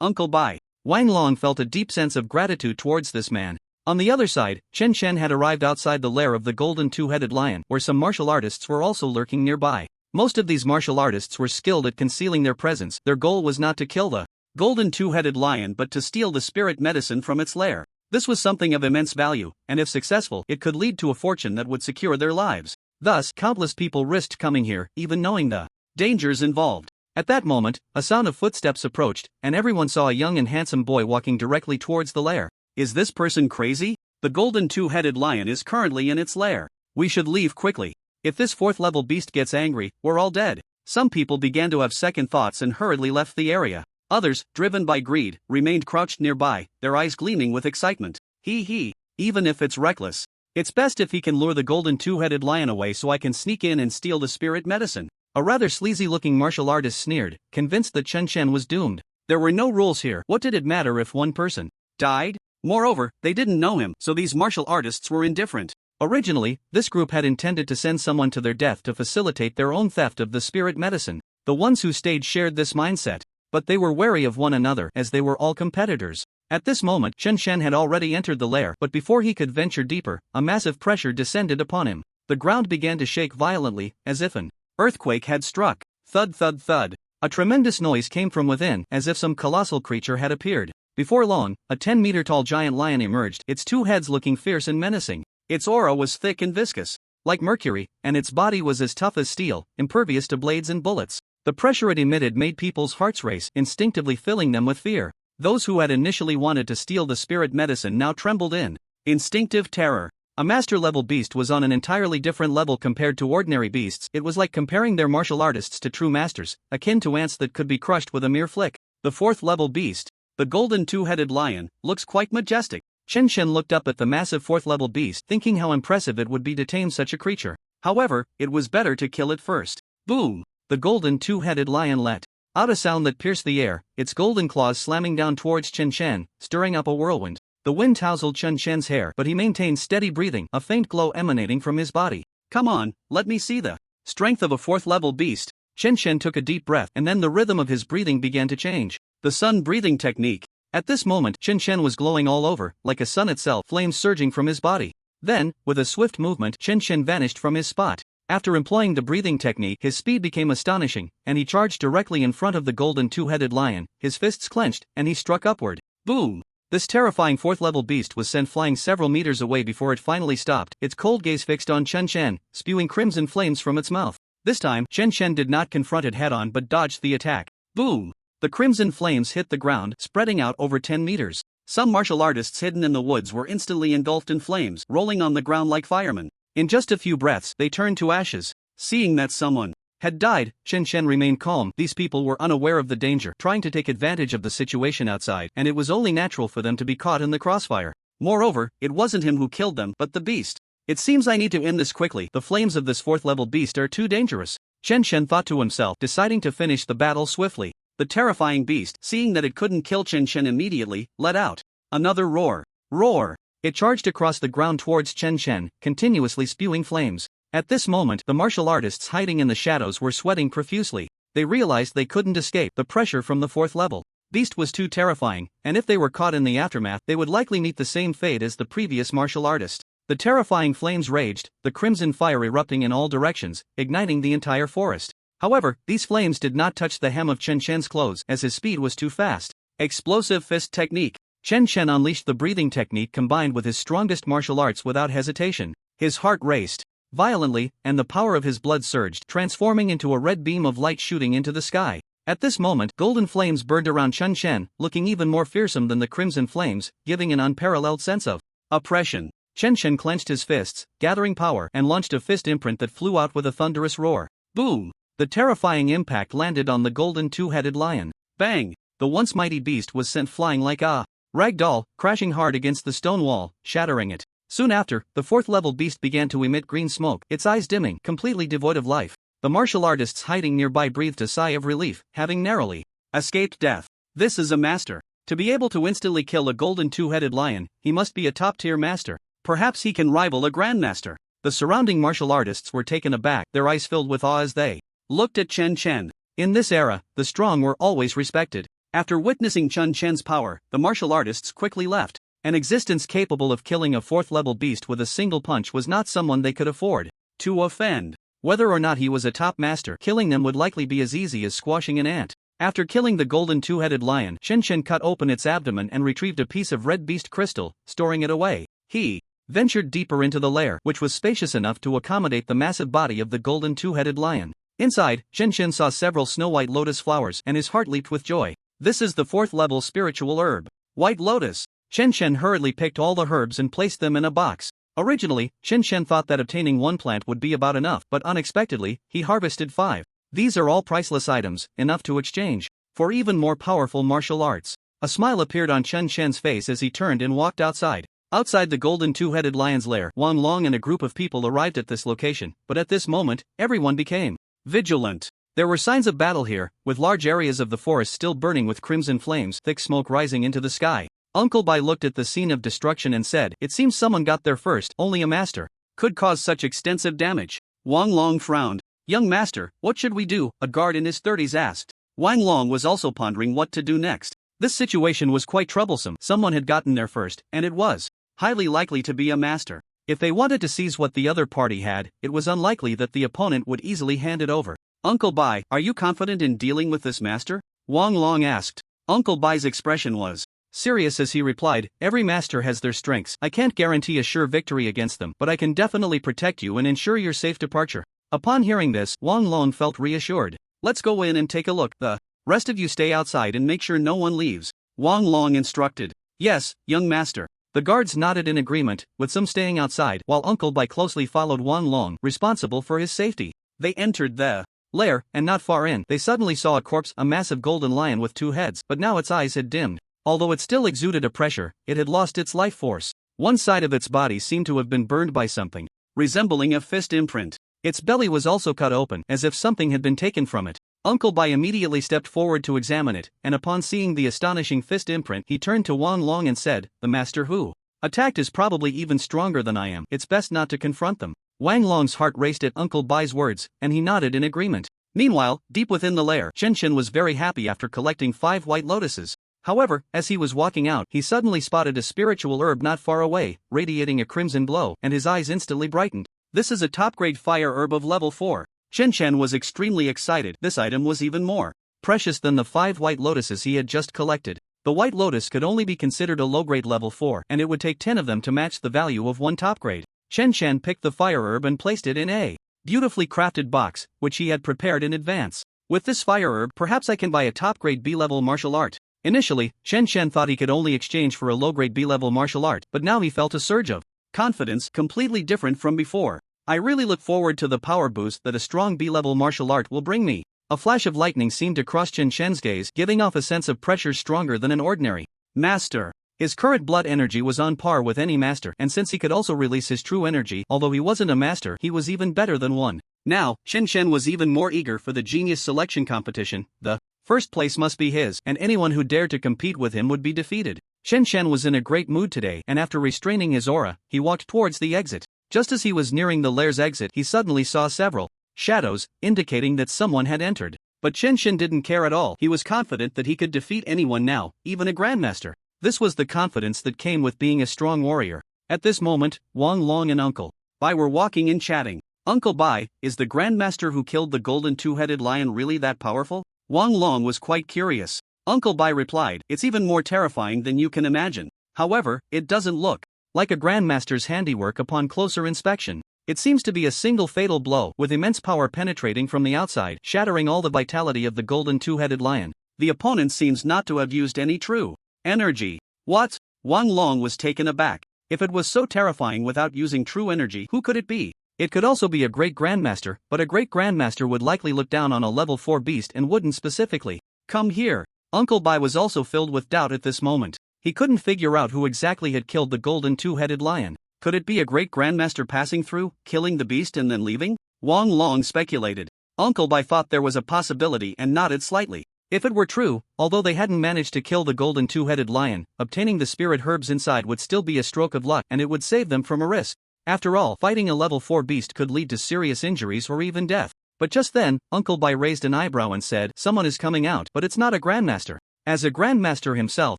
Uncle Bai. Wang Long felt a deep sense of gratitude towards this man. On the other side, Chen Chen had arrived outside the lair of the golden two-headed lion, where some martial artists were also lurking nearby. Most of these martial artists were skilled at concealing their presence. Their goal was not to kill the golden two-headed lion but to steal the spirit medicine from its lair. This was something of immense value, and if successful, it could lead to a fortune that would secure their lives. Thus, countless people risked coming here, even knowing the dangers involved. At that moment, a sound of footsteps approached, and everyone saw a young and handsome boy walking directly towards the lair. Is this person crazy? The golden two-headed lion is currently in its lair. We should leave quickly. If this 4th-level beast gets angry, we're all dead. Some people began to have second thoughts and hurriedly left the area. Others, driven by greed, remained crouched nearby, their eyes gleaming with excitement. Even if it's reckless, it's best if he can lure the golden two-headed lion away so I can sneak in and steal the spirit medicine. A rather sleazy-looking martial artist sneered, convinced that Chen Chen was doomed. There were no rules here. What did it matter if one person died? Moreover, they didn't know him, so these martial artists were indifferent. Originally, this group had intended to send someone to their death to facilitate their own theft of the spirit medicine. The ones who stayed shared this mindset, but they were wary of one another as they were all competitors. At this moment, Chen Chen had already entered the lair, but before he could venture deeper, a massive pressure descended upon him. The ground began to shake violently, as if an earthquake had struck. Thud thud thud. A tremendous noise came from within, as if some colossal creature had appeared. Before long, a 10-meter-tall giant lion emerged, its two heads looking fierce and menacing. Its aura was thick and viscous, like mercury, and its body was as tough as steel, impervious to blades and bullets. The pressure it emitted made people's hearts race, instinctively filling them with fear. Those who had initially wanted to steal the spirit medicine now trembled in instinctive terror. A master-level beast was on an entirely different level compared to ordinary beasts. It was like comparing their martial artists to true masters, akin to ants that could be crushed with a mere flick. The 4th-level beast, the golden two-headed lion, looks quite majestic. Chen Chen looked up at the massive 4th-level beast, thinking how impressive it would be to tame such a creature. However, it was better to kill it first. Boom! The golden two-headed lion let out a sound that pierced the air, its golden claws slamming down towards Chen Chen, stirring up a whirlwind. The wind tousled Chen Chen's hair, but he maintained steady breathing, a faint glow emanating from his body. Come on, let me see the strength of a 4th-level beast. Chen Chen took a deep breath, and then the rhythm of his breathing began to change. The sun breathing technique. At this moment, Chen Chen was glowing all over, like a sun itself, flames surging from his body. Then, with a swift movement, Chen Chen vanished from his spot. After employing the breathing technique, his speed became astonishing, and he charged directly in front of the golden two-headed lion, his fists clenched, and he struck upward. Boom! This terrifying 4th-level beast was sent flying several meters away before it finally stopped, its cold gaze fixed on Chen Chen, spewing crimson flames from its mouth. This time, Chen Chen did not confront it head-on but dodged the attack. Boom! The crimson flames hit the ground, spreading out over 10 meters. Some martial artists hidden in the woods were instantly engulfed in flames, rolling on the ground like firemen. In just a few breaths, they turned to ashes. Seeing that someone had died, Chen Chen remained calm. These people were unaware of the danger, trying to take advantage of the situation outside, and it was only natural for them to be caught in the crossfire. Moreover, it wasn't him who killed them, but the beast. It seems I need to end this quickly. The flames of this 4th level beast are too dangerous, Chen Chen thought to himself, deciding to finish the battle swiftly. The terrifying beast, seeing that it couldn't kill Chen Chen immediately, let out another roar. Roar! It charged across the ground towards Chen Chen, continuously spewing flames. At this moment, the martial artists hiding in the shadows were sweating profusely. They realized they couldn't escape the pressure from the 4th level beast was too terrifying, and if they were caught in the aftermath, they would likely meet the same fate as the previous martial artist. The terrifying flames raged, the crimson fire erupting in all directions, igniting the entire forest. However, these flames did not touch the hem of Chen Chen's clothes as his speed was too fast. Explosive fist technique. Chen Chen unleashed the breathing technique combined with his strongest martial arts without hesitation. His heart raced violently, and the power of his blood surged, transforming into a red beam of light shooting into the sky. At this moment, golden flames burned around Chen Chen, looking even more fearsome than the crimson flames, giving an unparalleled sense of oppression. Chen Chen clenched his fists, gathering power, and launched a fist imprint that flew out with a thunderous roar. Boom! The terrifying impact landed on the golden two-headed lion. Bang! The once mighty beast was sent flying like a rag doll, crashing hard against the stone wall, shattering it. Soon after, the 4th level beast began to emit green smoke, its eyes dimming, completely devoid of life. The martial artists hiding nearby breathed a sigh of relief, having narrowly escaped death. This is a master. To be able to instantly kill a golden two-headed lion, he must be a top-tier master. Perhaps he can rival a grandmaster. The surrounding martial artists were taken aback, their eyes filled with awe as they looked at Chen Chen. In this era, the strong were always respected. After witnessing Chen Chen's power, the martial artists quickly left. An existence capable of killing a 4th level beast with a single punch was not someone they could afford to offend. Whether or not he was a top master, killing them would likely be as easy as squashing an ant. After killing the golden two-headed lion, Chen Chen cut open its abdomen and retrieved a piece of red beast crystal, storing it away. He ventured deeper into the lair, which was spacious enough to accommodate the massive body of the golden two-headed lion. Inside, Chen Chen saw several snow-white lotus flowers, and his heart leaped with joy. This is the 4th level spiritual herb, white lotus. Chen Chen hurriedly picked all the herbs and placed them in a box. Originally, Chen Chen thought that obtaining one plant would be about enough, but unexpectedly, he harvested 5. These are all priceless items, enough to exchange for even more powerful martial arts. A smile appeared on Chen Chen's face as he turned and walked outside. Outside the golden two-headed lion's lair, Wang Long and a group of people arrived at this location, but at this moment, everyone became vigilant. There were signs of battle here, with large areas of the forest still burning with crimson flames, thick smoke rising into the sky. Uncle Bai looked at the scene of destruction and said, "It seems someone got there first. Only a master could cause such extensive damage." Wang Long frowned. "Young master, what should we do?" a guard in his 30s asked. Wang Long was also pondering what to do next. This situation was quite troublesome. Someone had gotten there first, and it was highly likely to be a master. If they wanted to seize what the other party had, it was unlikely that the opponent would easily hand it over. "Uncle Bai, are you confident in dealing with this master?" Wang Long asked. Uncle Bai's expression was serious as he replied, "Every master has their strengths. I can't guarantee a sure victory against them, but I can definitely protect you and ensure your safe departure." Upon hearing this, Wang Long felt reassured. "Let's go in and take a look. The rest of you stay outside and make sure no one leaves," Wang Long instructed. "Yes, young master." The guards nodded in agreement, with some staying outside, while Uncle Bai closely followed Wang Long, responsible for his safety. They entered the lair, and not far in, they suddenly saw a corpse, a massive golden lion with 2 heads, but now its eyes had dimmed. Although it still exuded a pressure, it had lost its life force. One side of its body seemed to have been burned by something resembling a fist imprint. Its belly was also cut open, as if something had been taken from it. Uncle Bai immediately stepped forward to examine it, and upon seeing the astonishing fist imprint, he turned to Wang Long and said, "The master who attacked is probably even stronger than I am. It's best not to confront them." Wang Long's heart raced at Uncle Bai's words, and he nodded in agreement. Meanwhile, deep within the lair, Chen Chen was very happy after collecting 5 white lotuses. However, as he was walking out, he suddenly spotted a spiritual herb not far away, radiating a crimson glow, and his eyes instantly brightened. This is a top-grade fire herb of level 4. Chen Chen was extremely excited. This item was even more precious than the 5 white lotuses he had just collected. The white lotus could only be considered a low-grade level 4, and it would take 10 of them to match the value of one top-grade. Chen Chen picked the fire herb and placed it in a beautifully crafted box, which he had prepared in advance. "With this fire herb, perhaps I can buy a top-grade B-level martial art," Initially, Chen Shen thought he could only exchange for a low-grade B-level martial art, but now he felt a surge of confidence completely different from before. I really look forward to the power boost that a strong B-level martial art will bring me. A flash of lightning seemed to cross Chen Shen's gaze, giving off a sense of pressure stronger than an ordinary master. His current blood energy was on par with any master, and since he could also release his true energy, although he wasn't a master, he was even better than one. Now, Chen Shen was even more eager for the genius selection competition. The first place must be his, and anyone who dared to compete with him would be defeated. Chen Shen was in a great mood today, and after restraining his aura, he walked towards the exit. Just as he was nearing the lair's exit, he suddenly saw several shadows, indicating that someone had entered. But Chen Shen didn't care at all. He was confident that he could defeat anyone now, even a grandmaster. This was the confidence that came with being a strong warrior. At this moment, Wang Long and Uncle Bai were walking and chatting. Uncle Bai, is the grandmaster who killed the golden two-headed lion really that powerful? Wang Long was quite curious. Uncle Bai replied, it's even more terrifying than you can imagine. However, it doesn't look like a grandmaster's handiwork upon closer inspection. It seems to be a single fatal blow, with immense power penetrating from the outside, shattering all the vitality of the golden two-headed lion. The opponent seems not to have used any true energy. What? Wang Long was taken aback. If it was so terrifying without using true energy, who could it be? It could also be a great grandmaster, but a great grandmaster would likely look down on a level 4 beast and wouldn't specifically come here. Uncle Bai was also filled with doubt at this moment. He couldn't figure out who exactly had killed the golden two-headed lion. Could it be a great grandmaster passing through, killing the beast and then leaving? Wang Long speculated. Uncle Bai thought there was a possibility and nodded slightly. If it were true, although they hadn't managed to kill the golden two-headed lion, obtaining the spirit herbs inside would still be a stroke of luck and it would save them from a risk. After all, fighting a level 4 beast could lead to serious injuries or even death. But just then, Uncle Bai raised an eyebrow and said, someone is coming out, but it's not a grandmaster. As a grandmaster himself,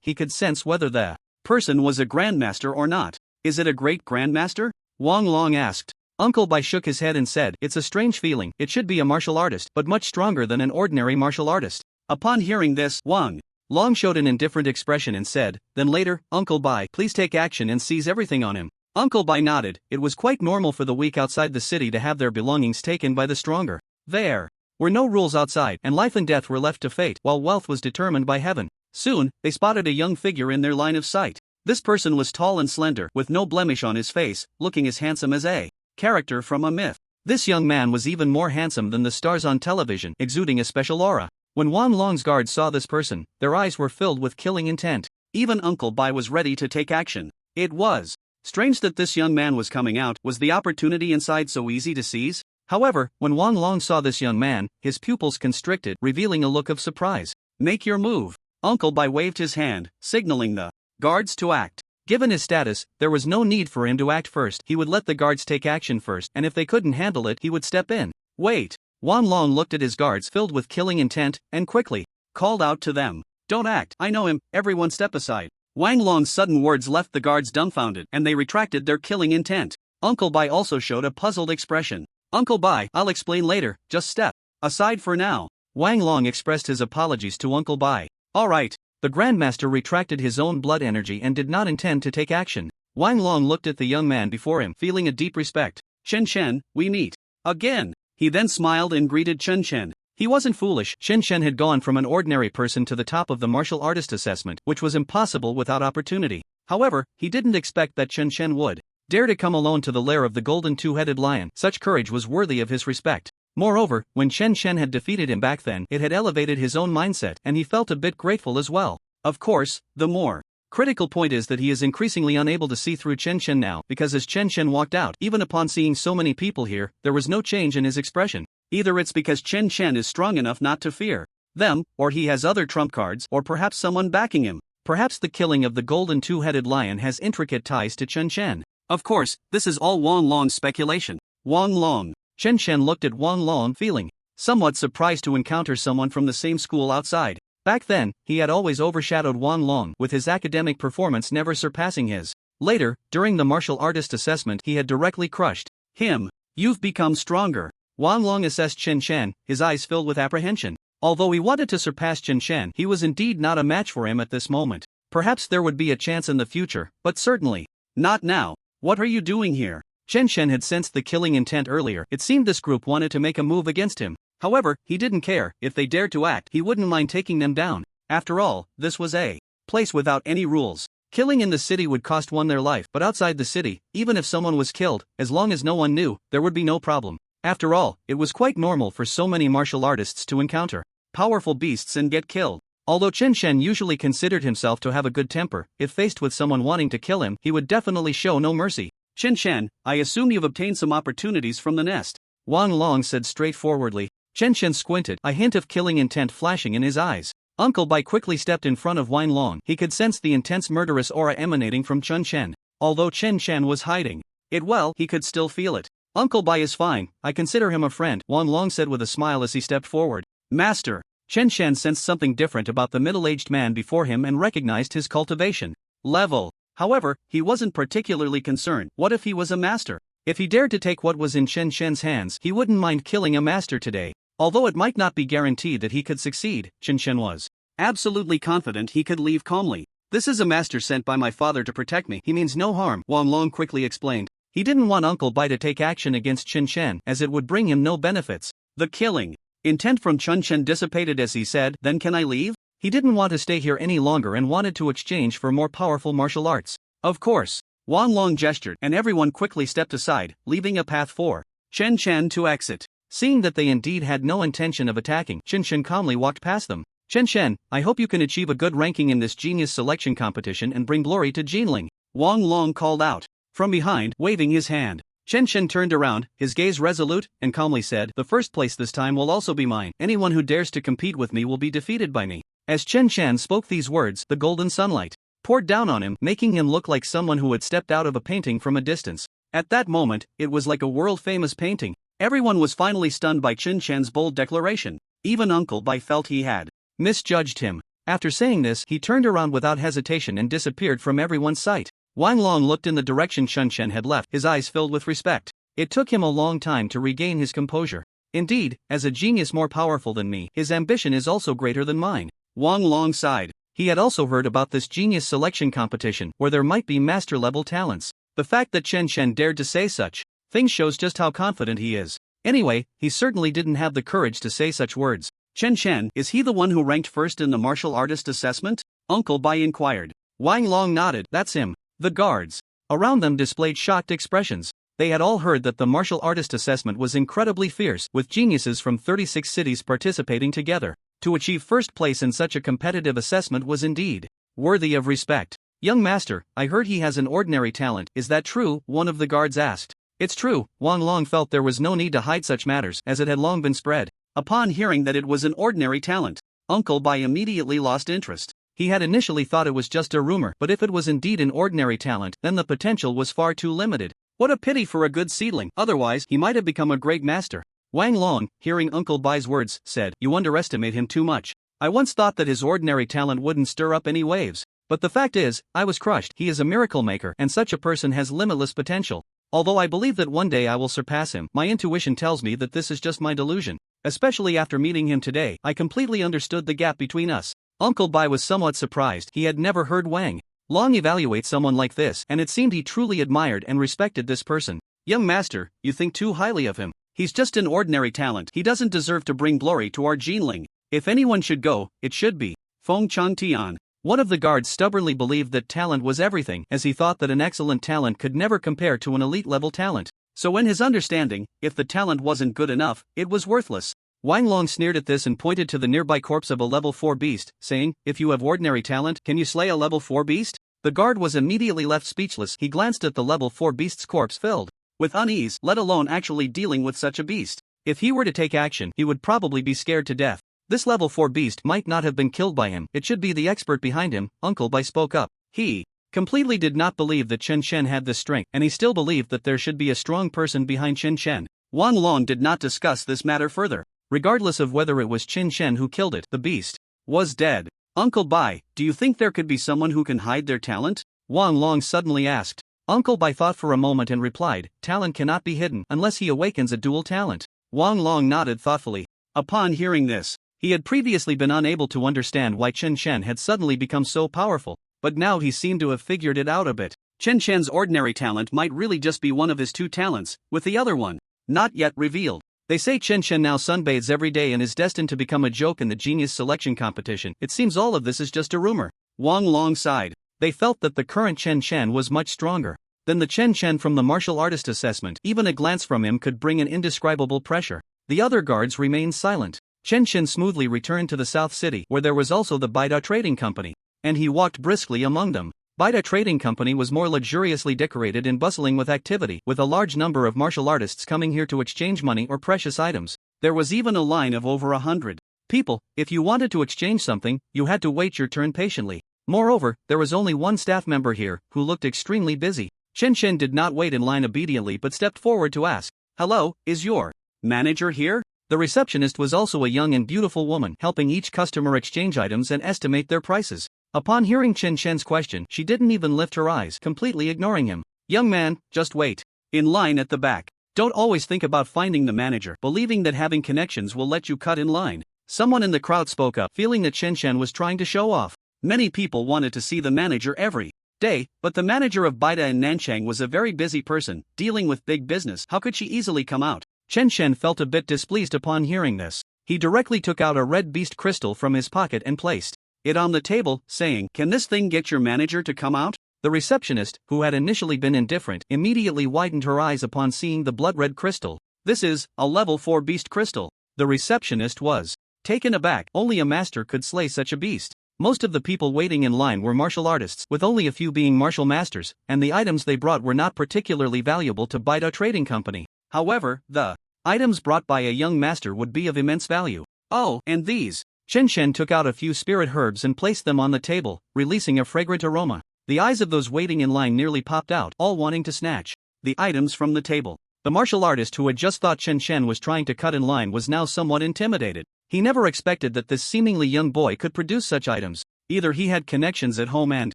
he could sense whether the person was a grandmaster or not. Is it a great grandmaster? Wang Long asked. Uncle Bai shook his head and said, it's a strange feeling. It should be a martial artist, but much stronger than an ordinary martial artist. Upon hearing this, Wang Long showed an indifferent expression and said, then later, Uncle Bai, please take action and seize everything on him. Uncle Bai nodded. It was quite normal for the weak outside the city to have their belongings taken by the stronger. There were no rules outside, and life and death were left to fate, while wealth was determined by heaven. Soon, they spotted a young figure in their line of sight. This person was tall and slender, with no blemish on his face, looking as handsome as a character from a myth. This young man was even more handsome than the stars on television, exuding a special aura. When Wang Long's guards saw this person, their eyes were filled with killing intent. Even Uncle Bai was ready to take action. It was strange that this young man was coming out. Was the opportunity inside so easy to seize? However, when Wang Long saw this young man, his pupils constricted, revealing a look of surprise. Make your move. Uncle Bai waved his hand, signaling the guards to act. Given his status, there was no need for him to act first. He would let the guards take action first, and if they couldn't handle it, he would step in. Wait. Wang Long looked at his guards filled with killing intent, and quickly called out to them. Don't act. I know him. Everyone step aside. Wang Long's sudden words left the guards dumbfounded, and they retracted their killing intent. Uncle Bai also showed a puzzled expression. Uncle Bai, I'll explain later, just step aside for now. Wang Long expressed his apologies to Uncle Bai. Alright. The Grandmaster retracted his own blood energy and did not intend to take action. Wang Long looked at the young man before him, feeling a deep respect. Chen Chen, we meet again. He then smiled and greeted Chen Chen. He wasn't foolish. Chen Chen had gone from an ordinary person to the top of the martial artist assessment, which was impossible without opportunity. However, he didn't expect that Chen Chen would dare to come alone to the lair of the golden two-headed lion. Such courage was worthy of his respect. Moreover, when Chen Chen had defeated him back then, it had elevated his own mindset, and he felt a bit grateful as well. Of course, the more critical point is that he is increasingly unable to see through Chen Chen now, because as Chen Chen walked out, even upon seeing so many people here, there was no change in his expression. Either it's because Chen Chen is strong enough not to fear them, or he has other trump cards, or perhaps someone backing him. Perhaps the killing of the golden two-headed lion has intricate ties to Chen Chen. Of course, this is all Wang Long's speculation. Wang Long. Chen Chen looked at Wang Long, feeling somewhat surprised to encounter someone from the same school outside. Back then, he had always overshadowed Wang Long, with his academic performance never surpassing his. Later, during the martial artist assessment, he had directly crushed him. You've become stronger. Wang Long assessed Chen Chen, his eyes filled with apprehension. Although he wanted to surpass Chen Chen, he was indeed not a match for him at this moment. Perhaps there would be a chance in the future, but certainly not now. What are you doing here? Chen Chen had sensed the killing intent earlier. It seemed this group wanted to make a move against him. However, he didn't care. If they dared to act, he wouldn't mind taking them down. After all, this was a place without any rules. Killing in the city would cost one their life, but outside the city, even if someone was killed, as long as no one knew, there would be no problem. After all, it was quite normal for so many martial artists to encounter powerful beasts and get killed. Although Chen Shen usually considered himself to have a good temper, if faced with someone wanting to kill him, he would definitely show no mercy. Chen Shen, I assume you've obtained some opportunities from the nest, Wang Long said straightforwardly. Chen Shen squinted, a hint of killing intent flashing in his eyes. Uncle Bai quickly stepped in front of Wang Long. He could sense the intense murderous aura emanating from Chen Shen. Although Chen Shen was hiding it well, he could still feel it. Uncle Bai is fine, I consider him a friend, Wang Long said with a smile as he stepped forward. Master. Chen Shen sensed something different about the middle-aged man before him and recognized his cultivation level. However, he wasn't particularly concerned. What if he was a master? If he dared to take what was in Chen Shen's hands, he wouldn't mind killing a master today. Although it might not be guaranteed that he could succeed, Chen Shen was absolutely confident he could leave calmly. This is a master sent by my father to protect me. He means no harm, Wang Long quickly explained. He didn't want Uncle Bai to take action against Chen Shen, as it would bring him no benefits. The killing intent from Chen Shen dissipated as he said, then can I leave? He didn't want to stay here any longer and wanted to exchange for more powerful martial arts. Of course. Wang Long gestured and everyone quickly stepped aside, leaving a path for Chen Shen to exit. Seeing that they indeed had no intention of attacking, Chen Shen calmly walked past them. Chen Shen, I hope you can achieve a good ranking in this genius selection competition and bring glory to Jinling, Wang Long called out from behind, waving his hand. Chen Shen turned around, his gaze resolute, and calmly said, the first place this time will also be mine. Anyone who dares to compete with me will be defeated by me. As Chen Shen spoke these words, the golden sunlight poured down on him, making him look like someone who had stepped out of a painting from a distance. At that moment, it was like a world-famous painting. Everyone was finally stunned by Chen Shen's bold declaration. Even Uncle Bai felt he had misjudged him. After saying this, he turned around without hesitation and disappeared from everyone's sight. Wang Long looked in the direction Chen Shen had left, his eyes filled with respect. It took him a long time to regain his composure. Indeed, as a genius more powerful than me, his ambition is also greater than mine. Wang Long sighed. He had also heard about this genius selection competition, where there might be master-level talents. The fact that Chen Shen dared to say such things shows just how confident he is. Anyway, he certainly didn't have the courage to say such words. Chen Shen, is he the one who ranked first in the martial artist assessment? Uncle Bai inquired. Wang Long nodded. That's him. The guards around them displayed shocked expressions. They had all heard that the martial artist assessment was incredibly fierce, with geniuses from 36 cities participating together. To achieve first place in such a competitive assessment was indeed worthy of respect. Young master, I heard he has an ordinary talent, is that true? One of the guards asked. It's true, Wang Long felt there was no need to hide such matters, as it had long been spread. Upon hearing that it was an ordinary talent, Uncle Bai immediately lost interest. He had initially thought it was just a rumor, but if it was indeed an ordinary talent, then the potential was far too limited. What a pity for a good seedling, otherwise he might have become a great master. Wang Long, hearing Uncle Bai's words, said, you underestimate him too much. I once thought that his ordinary talent wouldn't stir up any waves. But the fact is, I was crushed. He is a miracle maker, and such a person has limitless potential. Although I believe that one day I will surpass him, my intuition tells me that this is just my delusion. Especially after meeting him today, I completely understood the gap between us. Uncle Bai was somewhat surprised. He had never heard Wang Long evaluate someone like this, and it seemed he truly admired and respected this person. Young master, you think too highly of him. He's just an ordinary talent. He doesn't deserve to bring glory to our Jinling. If anyone should go, it should be Feng Changtian. One of the guards stubbornly believed that talent was everything, as he thought that an excellent talent could never compare to an elite-level talent. So in his understanding, if the talent wasn't good enough, it was worthless. Wang Long sneered at this and pointed to the nearby corpse of a level 4 beast, saying, if you have ordinary talent, can you slay a level 4 beast? The guard was immediately left speechless. He glanced at the level 4 beast's corpse filled with unease, let alone actually dealing with such a beast. If he were to take action, he would probably be scared to death. This level 4 beast might not have been killed by him, it should be the expert behind him. Uncle Bai spoke up. He completely did not believe that Chen Shen had this strength, and he still believed that there should be a strong person behind Chen Shen. Wang Long did not discuss this matter further. Regardless of whether it was Chen Shen who killed it, the beast was dead. Uncle Bai, do you think there could be someone who can hide their talent? Wang Long suddenly asked. Uncle Bai thought for a moment and replied, talent cannot be hidden unless he awakens a dual talent. Wang Long nodded thoughtfully. Upon hearing this, he had previously been unable to understand why Chen Shen had suddenly become so powerful, but now he seemed to have figured it out a bit. Chen Shen's ordinary talent might really just be one of his two talents, with the other one not yet revealed. They say Chen Chen now sunbathes every day and is destined to become a joke in the genius selection competition. It seems all of this is just a rumor. Wang Long sighed. They felt that the current Chen Chen was much stronger than the Chen Chen from the martial artist assessment. Even a glance from him could bring an indescribable pressure. The other guards remained silent. Chen Chen smoothly returned to the South City, where there was also the Baida Trading Company, and he walked briskly among them. Baida Trading Company was more luxuriously decorated and bustling with activity, with a large number of martial artists coming here to exchange money or precious items. There was even a line of over 100 people. If you wanted to exchange something, you had to wait your turn patiently. Moreover, there was only one staff member here, who looked extremely busy. Chen Chen did not wait in line obediently but stepped forward to ask, "Hello, is your manager here?" The receptionist was also a young and beautiful woman, helping each customer exchange items and estimate their prices. Upon hearing Chen Chen's question, she didn't even lift her eyes, completely ignoring him. "Young man, just wait. In line at the back. Don't always think about finding the manager, believing that having connections will let you cut in line." Someone in the crowd spoke up, feeling that Chen Chen was trying to show off. Many people wanted to see the manager every day, but the manager of Baida in Nanchang was a very busy person, dealing with big business. How could she easily come out? Chen Chen felt a bit displeased upon hearing this. He directly took out a red beast crystal from his pocket and placed it on the table, saying, "Can this thing get your manager to come out?" The receptionist, who had initially been indifferent, immediately widened her eyes upon seeing the blood-red crystal. "This is a level 4 beast crystal." The receptionist was taken aback. Only a master could slay such a beast. Most of the people waiting in line were martial artists, with only a few being martial masters, and the items they brought were not particularly valuable to Baida Trading Company. However, the items brought by a young master would be of immense value. "Oh, and these." Chen Chen took out a few spirit herbs and placed them on the table, releasing a fragrant aroma. The eyes of those waiting in line nearly popped out, all wanting to snatch the items from the table. The martial artist who had just thought Chen Chen was trying to cut in line was now somewhat intimidated. He never expected that this seemingly young boy could produce such items. Either he had connections at home and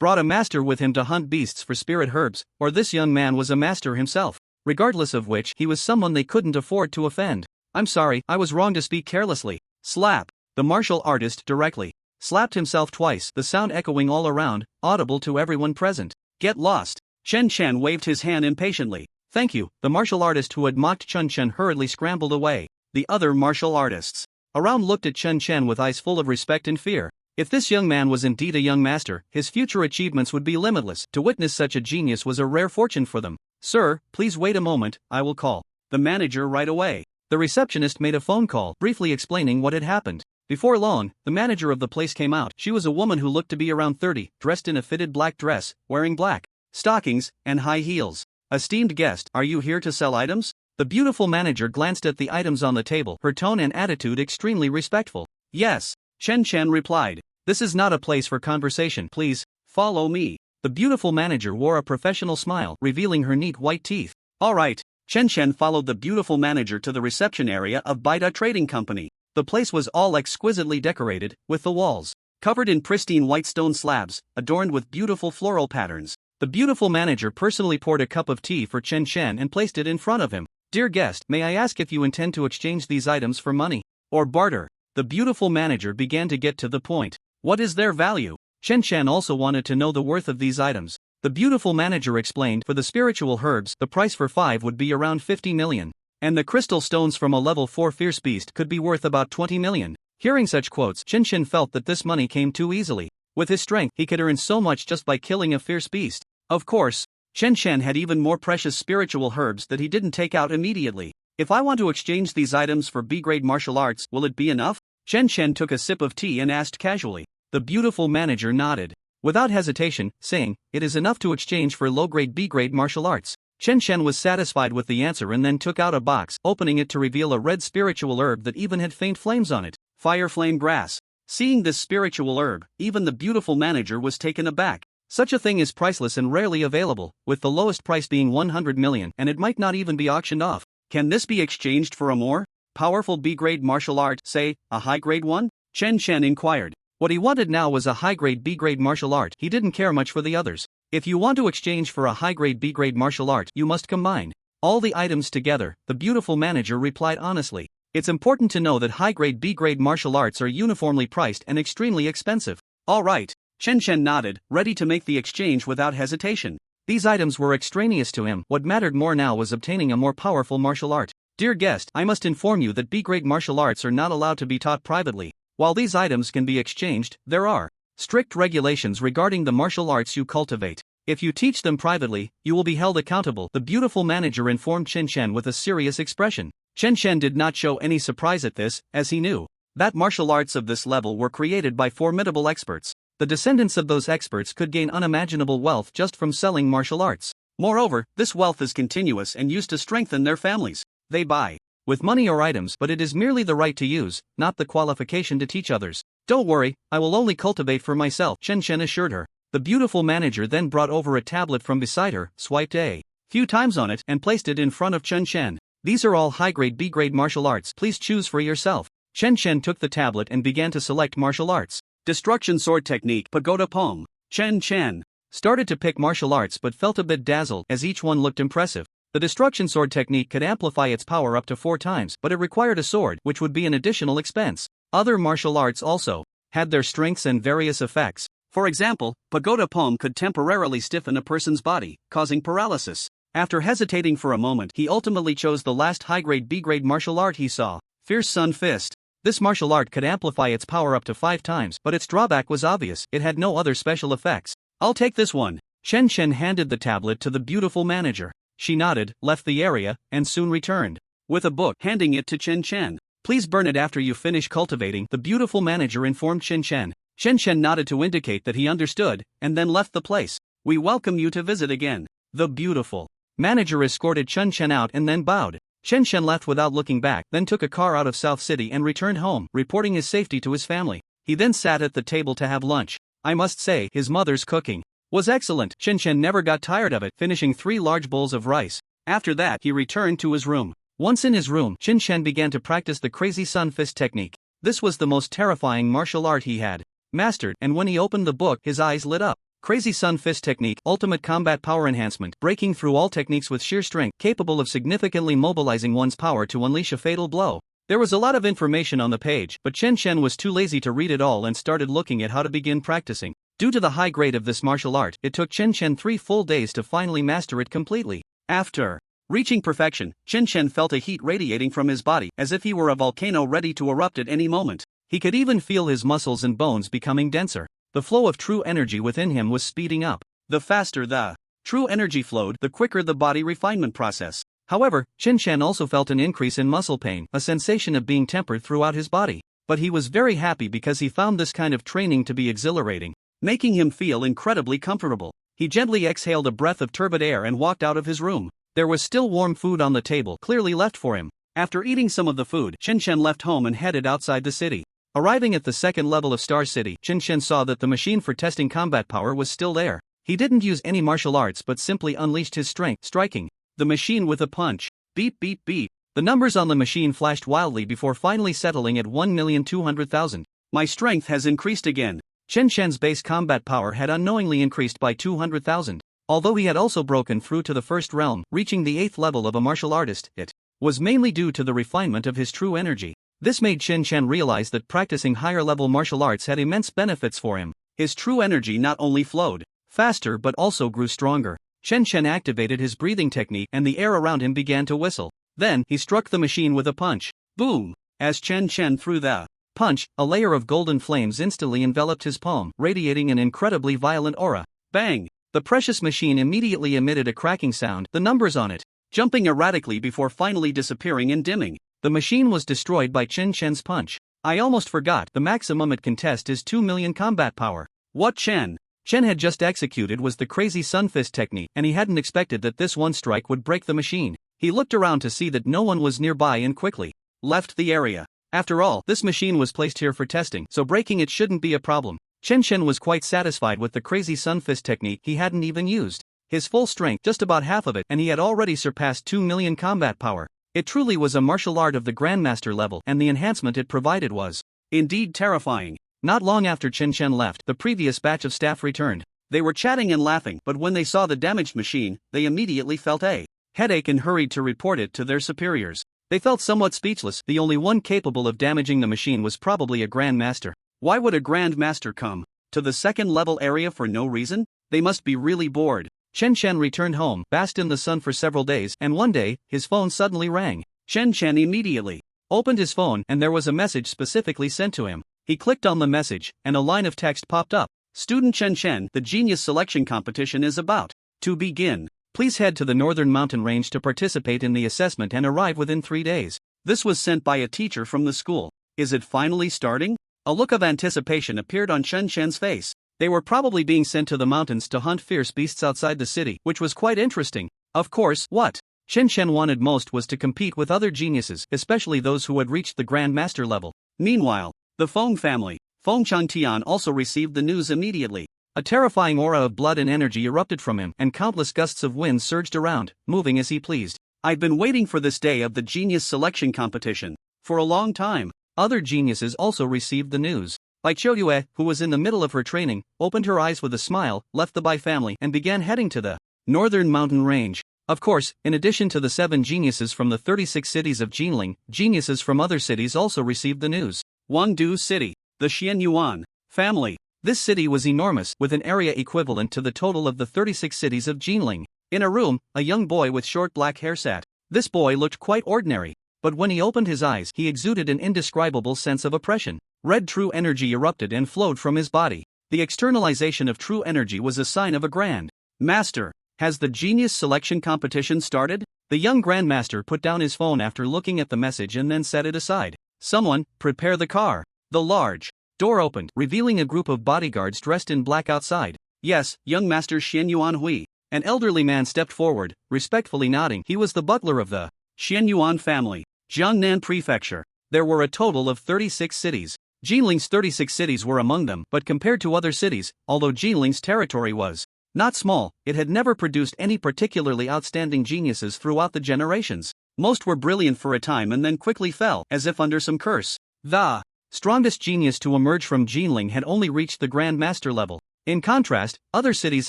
brought a master with him to hunt beasts for spirit herbs, or this young man was a master himself. Regardless of which, he was someone they couldn't afford to offend. "I'm sorry, I was wrong to speak carelessly." Slap. The martial artist directly slapped himself twice, the sound echoing all around, audible to everyone present. "Get lost." Chen Chen waved his hand impatiently. "Thank you." The martial artist who had mocked Chen Chen hurriedly scrambled away. The other martial artists around looked at Chen Chen with eyes full of respect and fear. If this young man was indeed a young master, his future achievements would be limitless. To witness such a genius was a rare fortune for them. "Sir, please wait a moment, I will call the manager right away." The receptionist made a phone call, briefly explaining what had happened. Before long, the manager of the place came out. She was a woman who looked to be around 30, dressed in a fitted black dress, wearing black stockings and high heels. "Esteemed guest, are you here to sell items?" The beautiful manager glanced at the items on the table, her tone and attitude extremely respectful. "Yes," Chen Chen replied. "This is not a place for conversation. Please, follow me." The beautiful manager wore a professional smile, revealing her neat white teeth. "All right." Chen Chen followed the beautiful manager to the reception area of Baida Trading Company. The place was all exquisitely decorated, with the walls covered in pristine white stone slabs, adorned with beautiful floral patterns. The beautiful manager personally poured a cup of tea for Chen Chen and placed it in front of him. "Dear guest, may I ask if you intend to exchange these items for money or barter?" The beautiful manager began to get to the point. "What is their value?" Chen Chen also wanted to know the worth of these items. The beautiful manager explained, for the spiritual herbs, the price for 5 would be around 50 million. And the crystal stones from a level 4 fierce beast could be worth about 20 million. Hearing such quotes, Chen Chen felt that this money came too easily. With his strength, he could earn so much just by killing a fierce beast. Of course, Chen Chen had even more precious spiritual herbs that he didn't take out immediately. "If I want to exchange these items for B-grade martial arts, will it be enough?" Chen Chen took a sip of tea and asked casually. The beautiful manager nodded without hesitation, saying, "It is enough to exchange for low-grade B-grade martial arts." Chen Chen was satisfied with the answer and then took out a box, opening it to reveal a red spiritual herb that even had faint flames on it. Fire flame grass. Seeing this spiritual herb, even the beautiful manager was taken aback. Such a thing is priceless and rarely available, with the lowest price being 100 million, and it might not even be auctioned off. "Can this be exchanged for a more powerful B-grade martial art, say, a high-grade one?" Chen Chen inquired. What he wanted now was a high-grade B-grade martial art. He didn't care much for the others. If you want to exchange for a high-grade B-grade martial art, you must combine all the items together, the beautiful manager replied honestly. It's important to know that high-grade B-grade martial arts are uniformly priced and extremely expensive. All right. Chen Chen nodded, ready to make the exchange without hesitation. These items were extraneous to him. What mattered more now was obtaining a more powerful martial art. Dear guest, I must inform you that B-grade martial arts are not allowed to be taught privately. While these items can be exchanged, there are strict regulations regarding the martial arts you cultivate. If you teach them privately, you will be held accountable, the beautiful manager informed Chen Chen with a serious expression. Chen Chen did not show any surprise at this, as he knew that martial arts of this level were created by formidable experts. The descendants of those experts could gain unimaginable wealth just from selling martial arts. Moreover, this wealth is continuous and used to strengthen their families. They buy with money or items, but it is merely the right to use, not the qualification to teach others. Don't worry, I will only cultivate for myself, Chen Chen assured her. The beautiful manager then brought over a tablet from beside her, swiped a few times on it, and placed it in front of Chen Chen. These are all high-grade B-grade martial arts, please choose for yourself. Chen Chen took the tablet and began to select martial arts. Destruction sword technique, pagoda palm. Chen Chen started to pick martial arts but felt a bit dazzled as each one looked impressive. The destruction sword technique could amplify its power up to 4 times, but it required a sword, which would be an additional expense. Other martial arts also had their strengths and various effects. For example, pagoda palm could temporarily stiffen a person's body, causing paralysis. After hesitating for a moment, he ultimately chose the last high-grade B-grade martial art he saw, Fierce Sun Fist. This martial art could amplify its power up to 5 times, but its drawback was obvious, it had no other special effects. I'll take this one. Chen Chen handed the tablet to the beautiful manager. She nodded, left the area, and soon returned with a book, handing it to Chen Chen. Please burn it after you finish cultivating, the beautiful manager informed Chen Chen. Chen Chen nodded to indicate that he understood, and then left the place. We welcome you to visit again. The beautiful manager escorted Chen Chen out and then bowed. Chen Chen left without looking back, then took a car out of South City and returned home, reporting his safety to his family. He then sat at the table to have lunch. I must say, his mother's cooking was excellent. Chen Chen never got tired of it, finishing 3 large bowls of rice. After that, he returned to his room. Once in his room, Chen Chen began to practice the crazy sun fist technique. This was the most terrifying martial art he had mastered, and when he opened the book, his eyes lit up. Crazy sun fist technique, ultimate combat power enhancement, breaking through all techniques with sheer strength, capable of significantly mobilizing one's power to unleash a fatal blow. There was a lot of information on the page, but Chen Chen was too lazy to read it all and started looking at how to begin practicing. Due to the high grade of this martial art, it took Chen Chen 3 full days to finally master it completely. After reaching perfection, Chen Chen felt a heat radiating from his body, as if he were a volcano ready to erupt at any moment. He could even feel his muscles and bones becoming denser. The flow of true energy within him was speeding up. The faster the true energy flowed, the quicker the body refinement process. However, Chen Chen also felt an increase in muscle pain, a sensation of being tempered throughout his body. But he was very happy because he found this kind of training to be exhilarating, making him feel incredibly comfortable. He gently exhaled a breath of turbid air and walked out of his room. There was still warm food on the table, clearly left for him. After eating some of the food, Chen Chen left home and headed outside the city. Arriving at the 2nd level of Star City, Chen Chen saw that the machine for testing combat power was still there. He didn't use any martial arts but simply unleashed his strength, striking the machine with a punch. Beep beep beep. The numbers on the machine flashed wildly before finally settling at 1,200,000. My strength has increased again. Chen Chen's base combat power had unknowingly increased by 200,000. Although he had also broken through to the 1st realm, reaching the 8th level of a martial artist, it was mainly due to the refinement of his true energy. This made Chen Chen realize that practicing higher-level martial arts had immense benefits for him. His true energy not only flowed faster but also grew stronger. Chen Chen activated his breathing technique and the air around him began to whistle. Then, he struck the machine with a punch. Boom! As Chen Chen threw the punch, a layer of golden flames instantly enveloped his palm, radiating an incredibly violent aura. Bang! The precious machine immediately emitted a cracking sound, the numbers on it jumping erratically before finally disappearing and dimming. The machine was destroyed by Chen Chen's punch. I almost forgot, the maximum it can test is 2 million combat power. What Chen had just executed was the crazy sun fist technique, and he hadn't expected that this one strike would break the machine. He looked around to see that no one was nearby and quickly left the area. After all, this machine was placed here for testing, so breaking it shouldn't be a problem. Chen Chen was quite satisfied with the crazy sun fist technique he hadn't even used his full strength, just about half of it, and he had already surpassed 2 million combat power. It truly was a martial art of the Grandmaster level, and the enhancement it provided was indeed terrifying. Not long after Chen Chen left, the previous batch of staff returned. They were chatting and laughing, but when they saw the damaged machine, they immediately felt a headache and hurried to report it to their superiors. They felt somewhat speechless. The only one capable of damaging the machine was probably a Grandmaster. Why would a Grandmaster come to the 2nd level area for no reason? They must be really bored. Chen Chen returned home, basked in the sun for several days, and one day, his phone suddenly rang. Chen Chen immediately opened his phone and there was a message specifically sent to him. He clicked on the message, and a line of text popped up. Student Chen Chen, the genius selection competition is about to begin. Please head to the northern mountain range to participate in the assessment and arrive within 3 days. This was sent by a teacher from the school. Is it finally starting? A look of anticipation appeared on Chen Chen's face. They were probably being sent to the mountains to hunt fierce beasts outside the city, which was quite interesting. Of course, what Chen Chen wanted most was to compete with other geniuses, especially those who had reached the Grand Master level. Meanwhile, the Feng family, Feng Changtian, also received the news immediately. A terrifying aura of blood and energy erupted from him, and countless gusts of wind surged around, moving as he pleased. I've been waiting for this day of the genius selection competition for a long time. Other geniuses also received the news. Bai Qiuyue, who was in the middle of her training, opened her eyes with a smile, left the Bai family, and began heading to the northern mountain range. Of course, in addition to the 7 geniuses from the 36 cities of Jinling, geniuses from other cities also received the news. Wangdu City, the Xianyuan family. This city was enormous, with an area equivalent to the total of the 36 cities of Jinling. In a room, a young boy with short black hair sat. This boy looked quite ordinary, but when he opened his eyes, he exuded an indescribable sense of oppression. Red true energy erupted and flowed from his body. The externalization of true energy was a sign of a grand master. Has the genius selection competition started? The young grandmaster put down his phone after looking at the message and then set it aside. Someone, prepare the car. The large door opened, revealing a group of bodyguards dressed in black outside. Yes, young Master Xianyuan Hui. An elderly man stepped forward, respectfully nodding. He was the butler of the Xianyuan family, Jiangnan Prefecture. There were a total of 36 cities. Jinling's 36 cities were among them, but compared to other cities, although Jinling's territory was not small, it had never produced any particularly outstanding geniuses throughout the generations. Most were brilliant for a time and then quickly fell, as if under some curse. The strongest genius to emerge from Jinling had only reached the Grand Master level. In contrast, other cities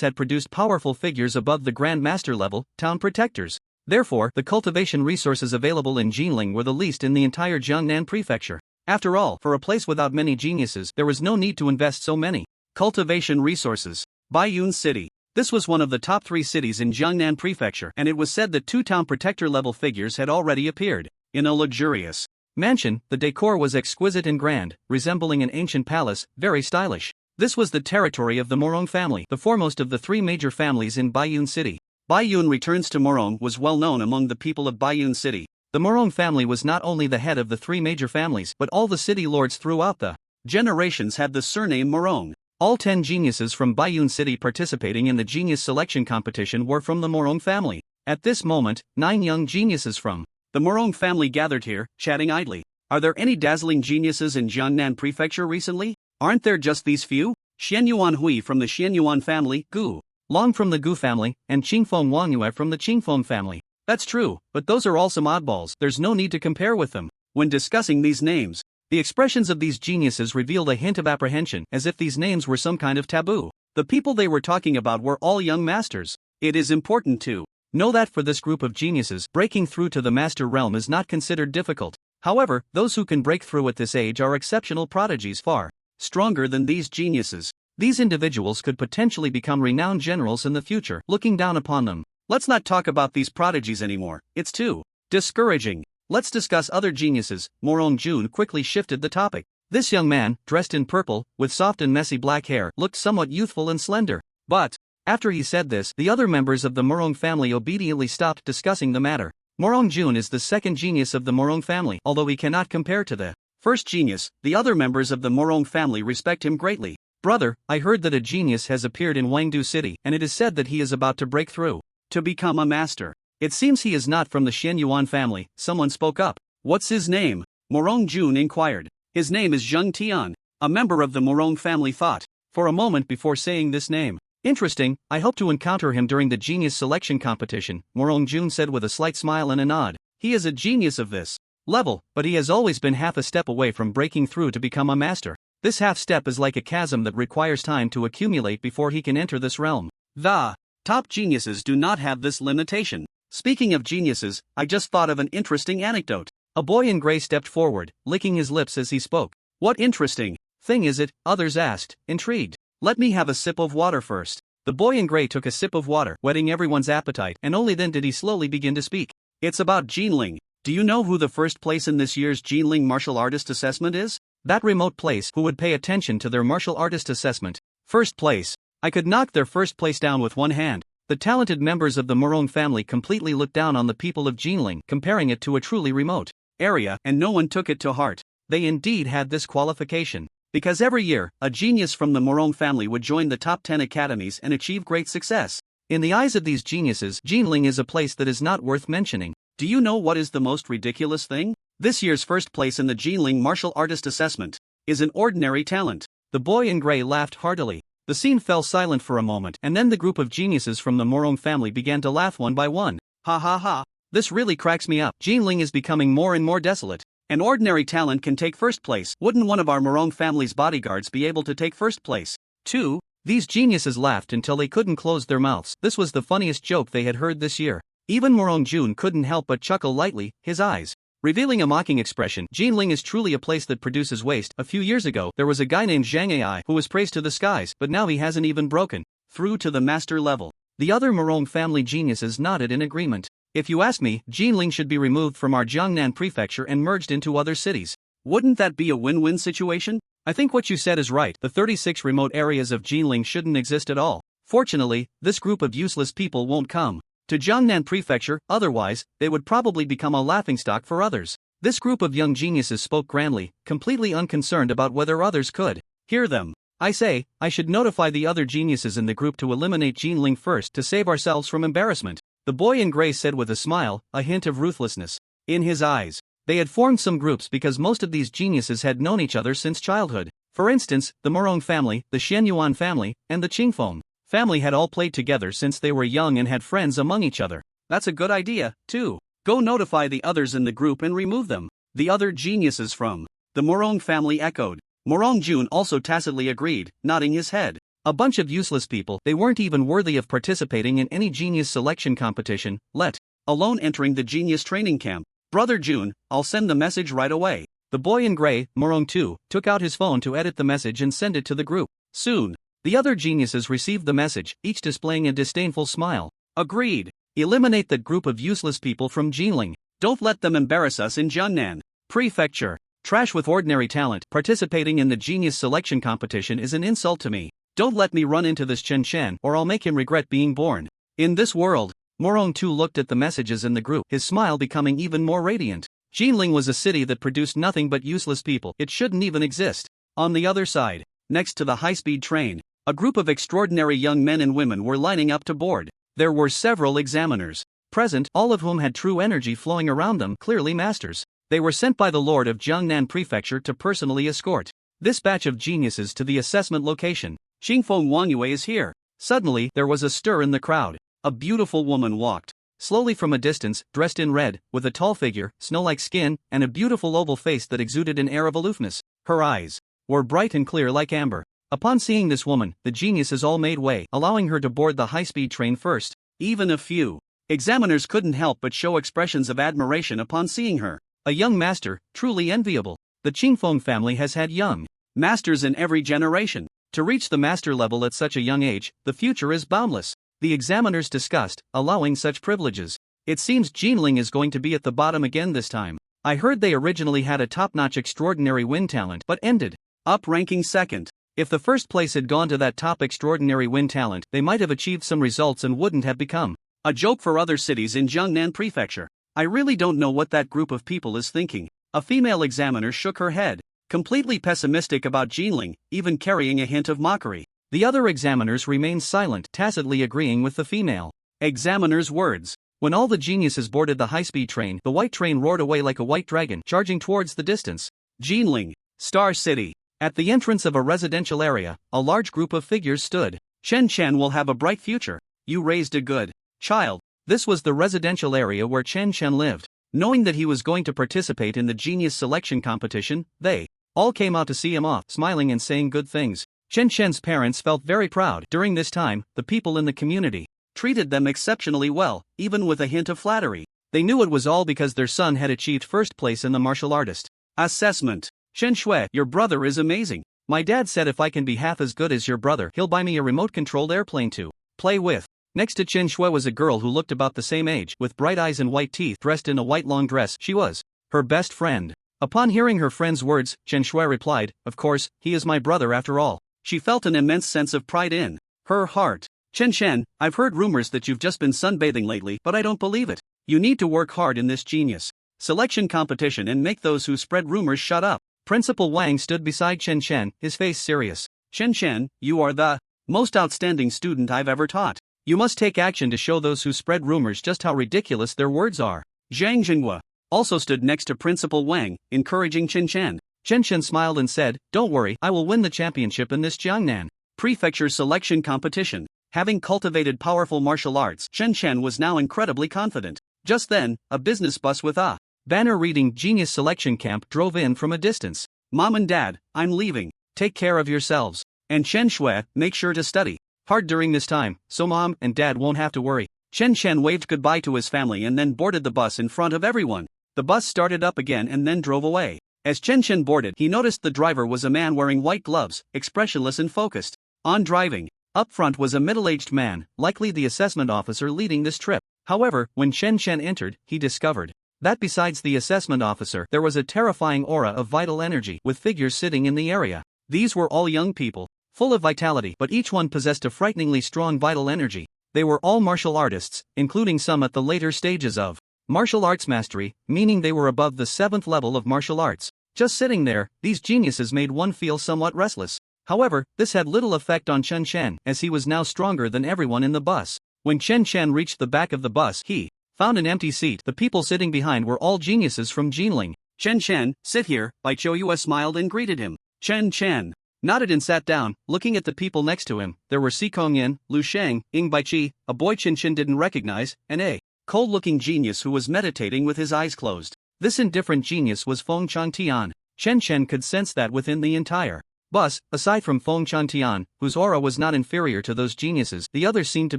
had produced powerful figures above the Grand Master level, town protectors. Therefore, the cultivation resources available in Jinling were the least in the entire Jiangnan Prefecture. After all, for a place without many geniuses, there was no need to invest so many cultivation resources. Baiyun City. This was one of the top 3 cities in Jiangnan Prefecture, and it was said that 2 town protector level figures had already appeared. In a luxurious mansion, the decor was exquisite and grand, resembling an ancient palace, very stylish. This was the territory of the Morong family, the foremost of the 3 major families in Baiyun City. Baiyun returns to Morong was well known among the people of Baiyun City. The Morong family was not only the head of the 3 major families, but all the city lords throughout the generations had the surname Morong. All 10 geniuses from Baiyun City participating in the genius selection competition were from the Morong family. At this moment, 9 young geniuses from the Morong family gathered here, chatting idly. Are there any dazzling geniuses in Jiangnan Prefecture recently? Aren't there just these few? Xianyuan Hui from the Xianyuan family, Gu Long from the Gu family, and Qingfeng Wangyue from the Qingfeng family. That's true, but those are all some oddballs. There's no need to compare with them. When discussing these names, the expressions of these geniuses revealed a hint of apprehension, as if these names were some kind of taboo. The people they were talking about were all young masters. It is important to know that for this group of geniuses, breaking through to the master realm is not considered difficult. However, those who can break through at this age are exceptional prodigies, far stronger than these geniuses. These individuals could potentially become renowned generals in the future. Looking down upon them, let's not talk about these prodigies anymore. It's too discouraging. Let's discuss other geniuses. Morong Jun quickly shifted the topic. This young man, dressed in purple, with soft and messy black hair, looked somewhat youthful and slender. But after he said this, the other members of the Morong family obediently stopped discussing the matter. Morong Jun is the second genius of the Morong family, although he cannot compare to the first genius. The other members of the Morong family respect him greatly. Brother, I heard that a genius has appeared in Wangdu City, and it is said that he is about to break through to become a master. It seems he is not from the Xianyuan family. Someone spoke up. What's his name? Morong Jun inquired. His name is Zheng Tian. A member of the Morong family thought for a moment before saying this name. Interesting, I hope to encounter him during the genius selection competition, Morong Jun said with a slight smile and a nod. He is a genius of this level, but he has always been half a step away from breaking through to become a master. This half step is like a chasm that requires time to accumulate before he can enter this realm. The top geniuses do not have this limitation. Speaking of geniuses, I just thought of an interesting anecdote. A boy in gray stepped forward, licking his lips as he spoke. What interesting thing is it? Others asked, intrigued. Let me have a sip of water first. The boy in gray took a sip of water, whetting everyone's appetite, and only then did he slowly begin to speak. It's about Jinling. Do you know who the first place in this year's Jinling Martial Artist Assessment is? That remote place who would pay attention to their martial artist assessment. First place. I could knock their first place down with one hand. The talented members of the Morong family completely looked down on the people of Jinling, comparing it to a truly remote area, and no one took it to heart. They indeed had this qualification. Because every year, a genius from the Morong family would join the top 10 academies and achieve great success. In the eyes of these geniuses, Jinling is a place that is not worth mentioning. Do you know what is the most ridiculous thing? This year's first place in the Jinling Martial Artist Assessment is an ordinary talent. The boy in gray laughed heartily. The scene fell silent for a moment, and then the group of geniuses from the Morong family began to laugh one by one. Ha ha ha. This really cracks me up. Jinling is becoming more and more desolate. An ordinary talent can take first place. Wouldn't one of our Morong family's bodyguards be able to take first place, too? These geniuses laughed until they couldn't close their mouths. This was the funniest joke they had heard this year. Even Morong Jun couldn't help but chuckle lightly, his eyes revealing a mocking expression. Jinling is truly a place that produces waste. A few years ago, there was a guy named Zhang Ai who was praised to the skies, but now he hasn't even broken through to the master level. The other Morong family geniuses nodded in agreement. If you ask me, Jinling should be removed from our Jiangnan prefecture and merged into other cities. Wouldn't that be a win-win situation? I think what you said is right. The 36 remote areas of Jinling shouldn't exist at all. Fortunately, this group of useless people won't come to Jiangnan prefecture, otherwise, they would probably become a laughingstock for others. This group of young geniuses spoke grandly, completely unconcerned about whether others could hear them. I say, I should notify the other geniuses in the group to eliminate Jinling first to save ourselves from embarrassment. The boy in gray said with a smile, a hint of ruthlessness in his eyes. They had formed some groups because most of these geniuses had known each other since childhood. For instance, the Morong family, the Shenyuan family, and the Qingfeng family had all played together since they were young and had friends among each other. That's a good idea, too. Go notify the others in the group and remove them. The other geniuses from the Morong family echoed. Morong Jun also tacitly agreed, nodding his head. A bunch of useless people. They weren't even worthy of participating in any genius selection competition, let alone entering the genius training camp. Brother Jun, I'll send the message right away. The boy in gray, Morong Tu, took out his phone to edit the message and send it to the group. Soon, the other geniuses received the message, each displaying a disdainful smile. Agreed. Eliminate that group of useless people from Jinling. Don't let them embarrass us in Jiangnan prefecture. Trash with ordinary talent. Participating in the genius selection competition is an insult to me. Don't let me run into this Chen Chen or I'll make him regret being born in this world. Morong Tu looked at the messages in the group, his smile becoming even more radiant. Jinling was a city that produced nothing but useless people. It shouldn't even exist. On the other side, next to the high-speed train, a group of extraordinary young men and women were lining up to board. There were several examiners present, all of whom had true energy flowing around them, clearly masters. They were sent by the Lord of Jiangnan Prefecture to personally escort this batch of geniuses to the assessment location. Xingfeng Wangyue is here. Suddenly, there was a stir in the crowd. A beautiful woman walked slowly from a distance, dressed in red, with a tall figure, snow-like skin, and a beautiful oval face that exuded an air of aloofness. Her eyes were bright and clear like amber. Upon seeing this woman, the geniuses all made way, allowing her to board the high-speed train first. Even a few examiners couldn't help but show expressions of admiration upon seeing her. A young master, truly enviable. The Qingfeng family has had young masters in every generation. To reach the master level at such a young age, the future is boundless. The examiners discussed allowing such privileges. It seems Jinling is going to be at the bottom again this time. I heard they originally had a top-notch extraordinary wind talent but ended up ranking second. If the first place had gone to that top extraordinary wind talent, they might have achieved some results and wouldn't have become a joke for other cities in Jiangnan Prefecture. I really don't know what that group of people is thinking. A female examiner shook her head, completely pessimistic about Jinling, even carrying a hint of mockery. The other examiners remained silent, tacitly agreeing with the female examiner's words. When all the geniuses boarded the high-speed train, the white train roared away like a white dragon, charging towards the distance. Jinling, Star City. At the entrance of a residential area, a large group of figures stood. Chen Chen will have a bright future. You raised a good child. This was the residential area where Chen Chen lived. Knowing that he was going to participate in the genius selection competition, they all came out to see him off, smiling and saying good things. Chen Chen's parents felt very proud. During this time, the people in the community treated them exceptionally well, even with a hint of flattery. They knew it was all because their son had achieved first place in the martial artist assessment. Shen Shui, your brother is amazing. My dad said if I can be half as good as your brother, he'll buy me a remote-controlled airplane to play with. Next to Chen Shui was a girl who looked about the same age, with bright eyes and white teeth, dressed in a white long dress. She was her best friend. Upon hearing her friend's words, Chen Shui replied, "Of course, he is my brother after all." She felt an immense sense of pride in her heart. "Chen, I've heard rumors that you've just been sunbathing lately, but I don't believe it. You need to work hard in this genius selection competition and make those who spread rumors shut up." Principal Wang stood beside Chen, his face serious. "Chen, you are the most outstanding student I've ever taught. You must take action to show those who spread rumors just how ridiculous their words are." Zhang Jinghua also stood next to Principal Wang, encouraging Chen. Chen smiled and said, "Don't worry, I will win the championship in this Jiangnan Prefecture selection competition." Having cultivated powerful martial arts, Chen was now incredibly confident. Just then, a business bus with a banner reading Genius Selection Camp drove in from a distance. "Mom and Dad, I'm leaving. Take care of yourselves. And Chen Shui, make sure to study hard during this time, so Mom and Dad won't have to worry." Chen waved goodbye to his family and then boarded the bus in front of everyone. The bus started up again and then drove away. As Chen boarded, he noticed the driver was a man wearing white gloves, expressionless and focused on driving. Up front was a middle-aged man, likely the assessment officer leading this trip. However, when Chen entered, he discovered that besides the assessment officer, there was a terrifying aura of vital energy with figures sitting in the area. These were all young people, full of vitality, but each one possessed a frighteningly strong vital energy. They were all martial artists, including some at the later stages of martial arts mastery, meaning they were above the 7th level of martial arts. Just sitting there, these geniuses made one feel somewhat restless. However, this had little effect on Chen, as he was now stronger than everyone in the bus. When Chen reached the back of the bus, he found an empty seat. The people sitting behind were all geniuses from Jinling. "Chen, sit here," Bai Chouyue smiled and greeted him. Chen nodded and sat down, looking at the people next to him. There were Si Kongyan, Lu Sheng, Ying Baiqi, a boy Chen didn't recognize, and a cold-looking genius who was meditating with his eyes closed. This indifferent genius was Feng Changtian. Chen could sense that within the entire bus, aside from Feng Changtian, whose aura was not inferior to those geniuses, the others seemed to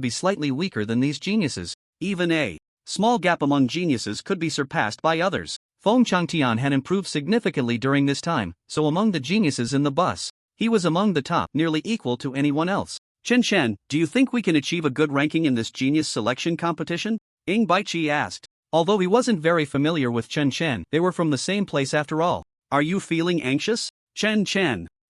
be slightly weaker than these geniuses. Even a small gap among geniuses could be surpassed by others. Feng Changtian had improved significantly during this time, so among the geniuses in the bus, he was among the top, nearly equal to anyone else. "Chen, do you think we can achieve a good ranking in this genius selection competition?" Ying Baiqi asked. Although he wasn't very familiar with Chen, they were from the same place after all. "Are you feeling anxious?" Chen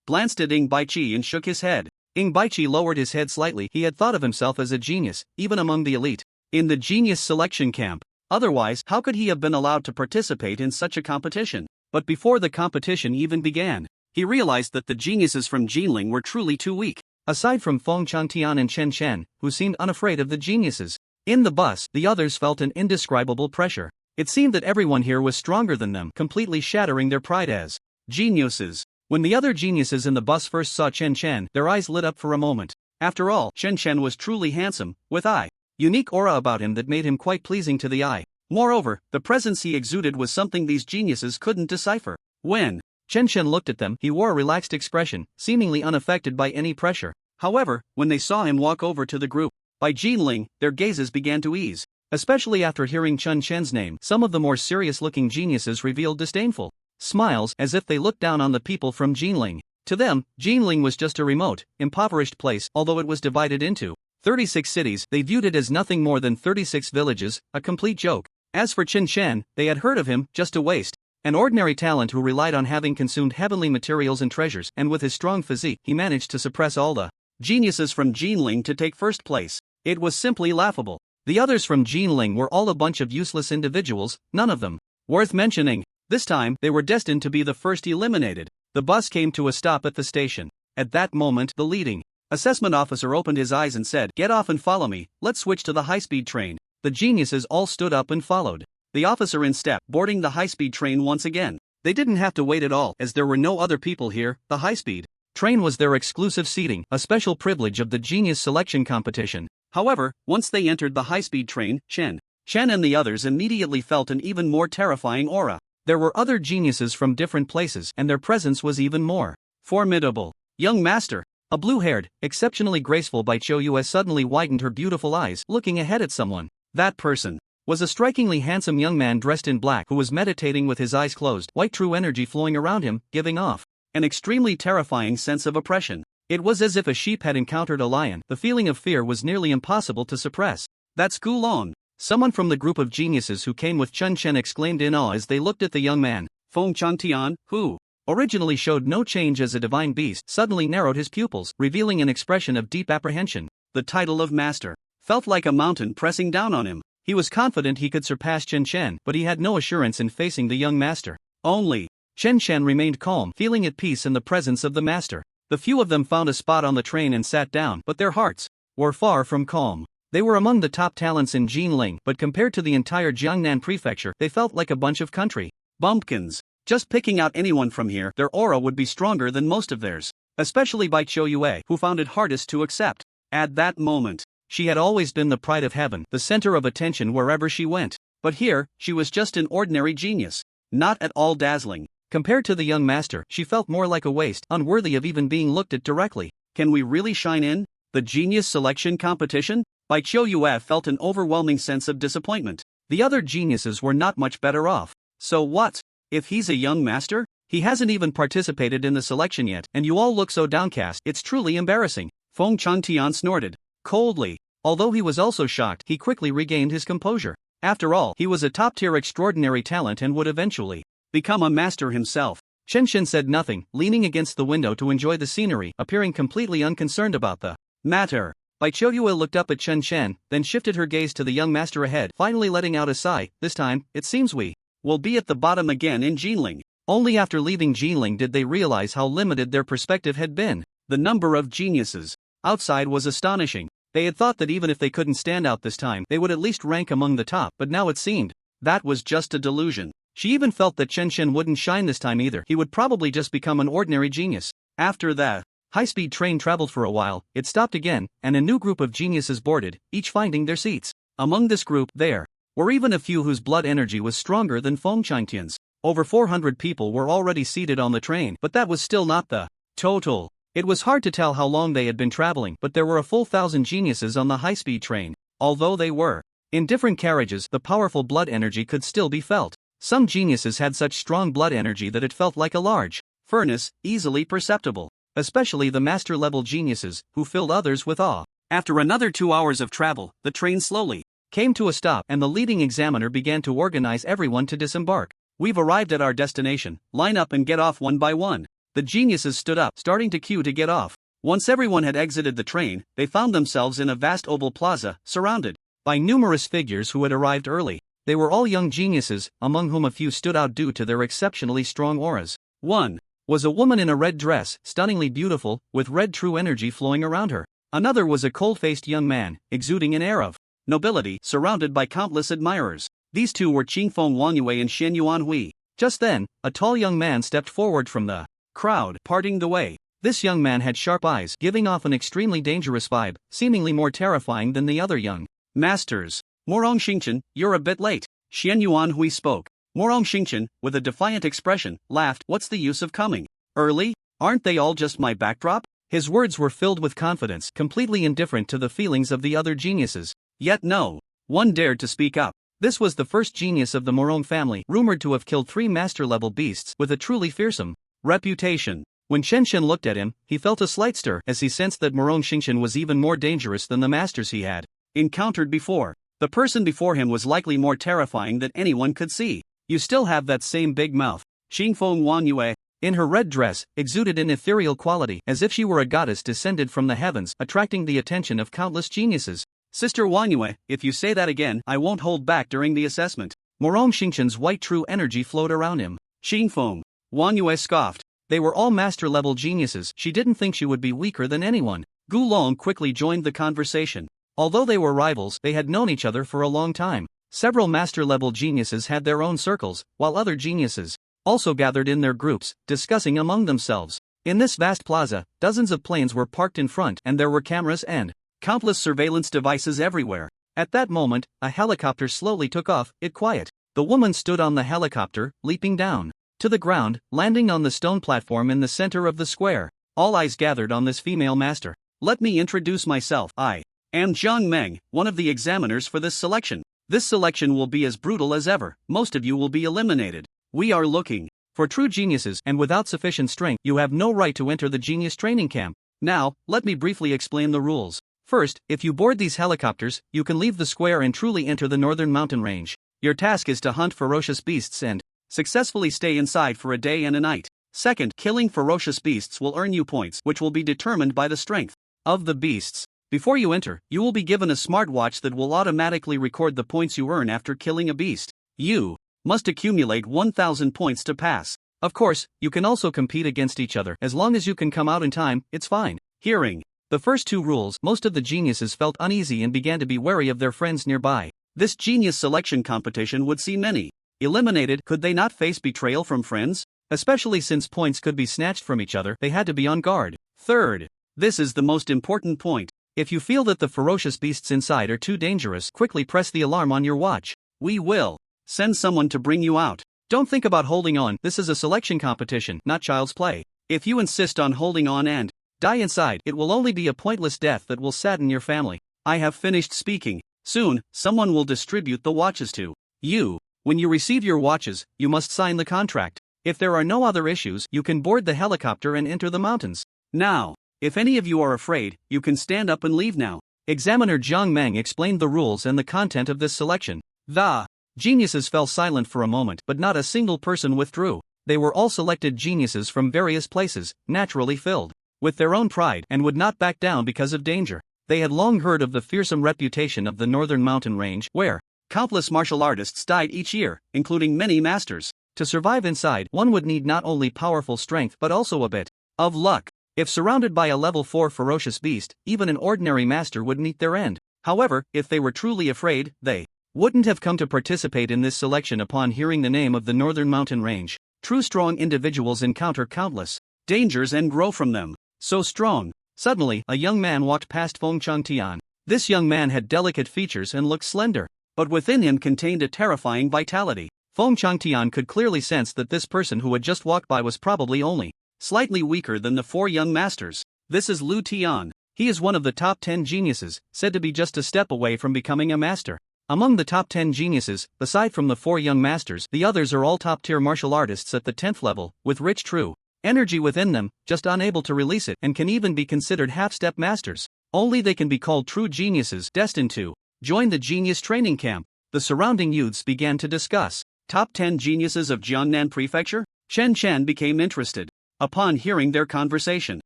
glanced at Ying Baiqi and shook his head. Ying Baiqi lowered his head slightly. He had thought of himself as a genius, even among the elite, in the genius selection camp. Otherwise, how could he have been allowed to participate in such a competition? But before the competition even began, he realized that the geniuses from Jinling were truly too weak. Aside from Feng Changtian and Chen, who seemed unafraid of the geniuses in the bus, the others felt an indescribable pressure. It seemed that everyone here was stronger than them, completely shattering their pride as geniuses. When the other geniuses in the bus first saw Chen, their eyes lit up for a moment. After all, Chen was truly handsome, with a unique aura about him that made him quite pleasing to the eye. Moreover, the presence he exuded was something these geniuses couldn't decipher. When Chen looked at them, he wore a relaxed expression, seemingly unaffected by any pressure. However, when they saw him walk over to the group by Jinling, their gazes began to ease. Especially after hearing Chen's name, some of the more serious-looking geniuses revealed disdainful smiles as if they looked down on the people from Jinling. To them, Jinling was just a remote, impoverished place. Although it was divided into 36 cities, they viewed it as nothing more than 36 villages, a complete joke. As for Chen, they had heard of him, just a waste. An ordinary talent who relied on having consumed heavenly materials and treasures, and with his strong physique, he managed to suppress all the geniuses from Jinling to take first place. It was simply laughable. The others from Jinling were all a bunch of useless individuals, none of them worth mentioning. This time, they were destined to be the first eliminated. The bus came to a stop at the station. At that moment, the leading assessment officer opened his eyes and said, "Get off and follow me, let's switch to the high-speed train." The geniuses all stood up and followed the officer in step, boarding the high-speed train once again. They didn't have to wait at all, as there were no other people here. The high-speed train was their exclusive seating, a special privilege of the genius selection competition. However, once they entered the high-speed train, Chen and the others immediately felt an even more terrifying aura. There were other geniuses from different places, and their presence was even more formidable. "Young master." A blue-haired, exceptionally graceful Bai Chouyue suddenly widened her beautiful eyes, looking ahead at someone. That person was a strikingly handsome young man dressed in black who was meditating with his eyes closed, white true energy flowing around him, giving off an extremely terrifying sense of oppression. It was as if a sheep had encountered a lion. The feeling of fear was nearly impossible to suppress. "That's Gulong!" Someone from the group of geniuses who came with Chun Chen exclaimed in awe as they looked at the young man. Feng Changtian, who originally showed no change as a divine beast, suddenly narrowed his pupils, revealing an expression of deep apprehension. The title of master felt like a mountain pressing down on him. He was confident he could surpass Chen Chen, but he had no assurance in facing the young master. Only Chen Chen remained calm, feeling at peace in the presence of the master. The few of them found a spot on the train and sat down, but their hearts were far from calm. They were among the top talents in Jinling, but compared to the entire Jiangnan prefecture, they felt like a bunch of country bumpkins. Just picking out anyone from here, their aura would be stronger than most of theirs. Especially Bai Chou Yue, who found it hardest to accept. At that moment, she had always been the pride of heaven, the center of attention wherever she went. But here, she was just an ordinary genius. Not at all dazzling. Compared to the young master, she felt more like a waste, unworthy of even being looked at directly. Can we really shine in the genius selection competition? Bai Chou Yue felt an overwhelming sense of disappointment. The other geniuses were not much better off. So what? If he's a young master? He hasn't even participated in the selection yet, and you all look so downcast, it's truly embarrassing. Feng Changtian snorted coldly. Although he was also shocked, he quickly regained his composure. After all, he was a top-tier extraordinary talent and would eventually become a master himself. Chen Chen said nothing, leaning against the window to enjoy the scenery, appearing completely unconcerned about the matter. Bai Chou Yue looked up at Chen Chen, then shifted her gaze to the young master ahead, finally letting out a sigh. This time, it seems we will be at the bottom again in Jinling. Only after leaving Jinling did they realize how limited their perspective had been. The number of geniuses outside was astonishing. They had thought that even if they couldn't stand out this time, they would at least rank among the top, but now it seemed that was just a delusion. She even felt that Chen Chen wouldn't shine this time either. He would probably just become an ordinary genius. After the high-speed train traveled for a while, it stopped again, and a new group of geniuses boarded, each finding their seats. Among this group, there were even a few whose blood energy was stronger than Feng Changtian's. Over 400 people were already seated on the train, but that was still not the total. It was hard to tell how long they had been traveling, but there were a full 1,000 geniuses on the high-speed train. Although they were in different carriages, the powerful blood energy could still be felt. Some geniuses had such strong blood energy that it felt like a large furnace, easily perceptible. Especially the master-level geniuses, who filled others with awe. After another 2 hours of travel, the train slowly came to a stop, and the leading examiner began to organize everyone to disembark. We've arrived at our destination, line up and get off one by one. The geniuses stood up, starting to queue to get off. Once everyone had exited the train, they found themselves in a vast oval plaza, surrounded by numerous figures who had arrived early. They were all young geniuses, among whom a few stood out due to their exceptionally strong auras. One was a woman in a red dress, stunningly beautiful, with red true energy flowing around her. Another was a cold-faced young man, exuding an air of nobility, surrounded by countless admirers. These two were Qingfeng Wangyue and Shen Yuanhui. Just then, a tall young man stepped forward from the crowd, parting the way. This young man had sharp eyes, giving off an extremely dangerous vibe, seemingly more terrifying than the other young masters. Morong Xingchen, you're a bit late. Shen Yuanhui spoke. Morong Xingchen, with a defiant expression, laughed. What's the use of coming early? Aren't they all just my backdrop? His words were filled with confidence, completely indifferent to the feelings of the other geniuses. Yet no one dared to speak up. This was the first genius of the Morong family, rumored to have killed 3 master-level beasts with a truly fearsome reputation. When Chen Chen looked at him, he felt a slight stir as he sensed that Morong Xingchen was even more dangerous than the masters he had encountered before. The person before him was likely more terrifying than anyone could see. You still have that same big mouth. Qingfeng Wangyue, in her red dress, exuded an ethereal quality, as if she were a goddess descended from the heavens, attracting the attention of countless geniuses. Sister Wangyue, if you say that again, I won't hold back during the assessment. Morong Xingchen's white true energy flowed around him. Qingfeng Wangyue scoffed. They were all master-level geniuses. She didn't think she would be weaker than anyone. Gulong quickly joined the conversation. Although they were rivals, they had known each other for a long time. Several master-level geniuses had their own circles, while other geniuses also gathered in their groups, discussing among themselves. In this vast plaza, dozens of planes were parked in front, and there were cameras and countless surveillance devices everywhere. At that moment, a helicopter slowly took off, it quiet. The woman stood on the helicopter, leaping down to the ground, landing on the stone platform in the center of the square. All eyes gathered on this female master. Let me introduce myself. I am Zhang Meng, one of the examiners for this selection. This selection will be as brutal as ever. Most of you will be eliminated. We are looking for true geniuses, and without sufficient strength, you have no right to enter the genius training camp. Now, let me briefly explain the rules. First, if you board these helicopters, you can leave the square and truly enter the northern mountain range. Your task is to hunt ferocious beasts and successfully stay inside for a day and a night. Second, killing ferocious beasts will earn you points, which will be determined by the strength of the beasts. Before you enter, you will be given a smartwatch that will automatically record the points you earn after killing a beast. You must accumulate 1,000 points to pass. Of course, you can also compete against each other. As long as you can come out in time, it's fine. Hearing the first two rules, most of the geniuses felt uneasy and began to be wary of their friends nearby. This genius selection competition would see many eliminated. Could they not face betrayal from friends? Especially since points could be snatched from each other, they had to be on guard. Third, this is the most important point. If you feel that the ferocious beasts inside are too dangerous, quickly press the alarm on your watch. We will send someone to bring you out. Don't think about holding on. This is a selection competition, not child's play. If you insist on holding on and die inside, it will only be a pointless death that will sadden your family. I have finished speaking. Soon, someone will distribute the watches to you. When you receive your watches, you must sign the contract. If there are no other issues, you can board the helicopter and enter the mountains. Now, if any of you are afraid, you can stand up and leave now. Examiner Jiang Meng explained the rules and the content of this selection. The geniuses fell silent for a moment, but not a single person withdrew. They were all selected geniuses from various places, naturally filled with their own pride, and would not back down because of danger. They had long heard of the fearsome reputation of the northern mountain range, where countless martial artists died each year, including many masters. To survive inside, one would need not only powerful strength but also a bit of luck. If surrounded by a level 4 ferocious beast, even an ordinary master would meet their end. However, if they were truly afraid, they wouldn't have come to participate in this selection upon hearing the name of the northern mountain range. True strong individuals encounter countless dangers and grow from them. So strong. Suddenly, a young man walked past Feng Changtian. This young man had delicate features and looked slender, but within him contained a terrifying vitality. Feng Changtian could clearly sense that this person who had just walked by was probably only slightly weaker than the 4 young masters. This is Lu Tian. He is one of the top 10 geniuses, said to be just a step away from becoming a master. Among the top 10 geniuses, aside from the 4 young masters, the others are all top-tier martial artists at the 10th level, with rich true energy within them, just unable to release it, and can even be considered half-step masters. Only they can be called true geniuses, destined to join the genius training camp. The surrounding youths began to discuss top 10 geniuses of Jiangnan Prefecture. Chen Chen became interested upon hearing their conversation.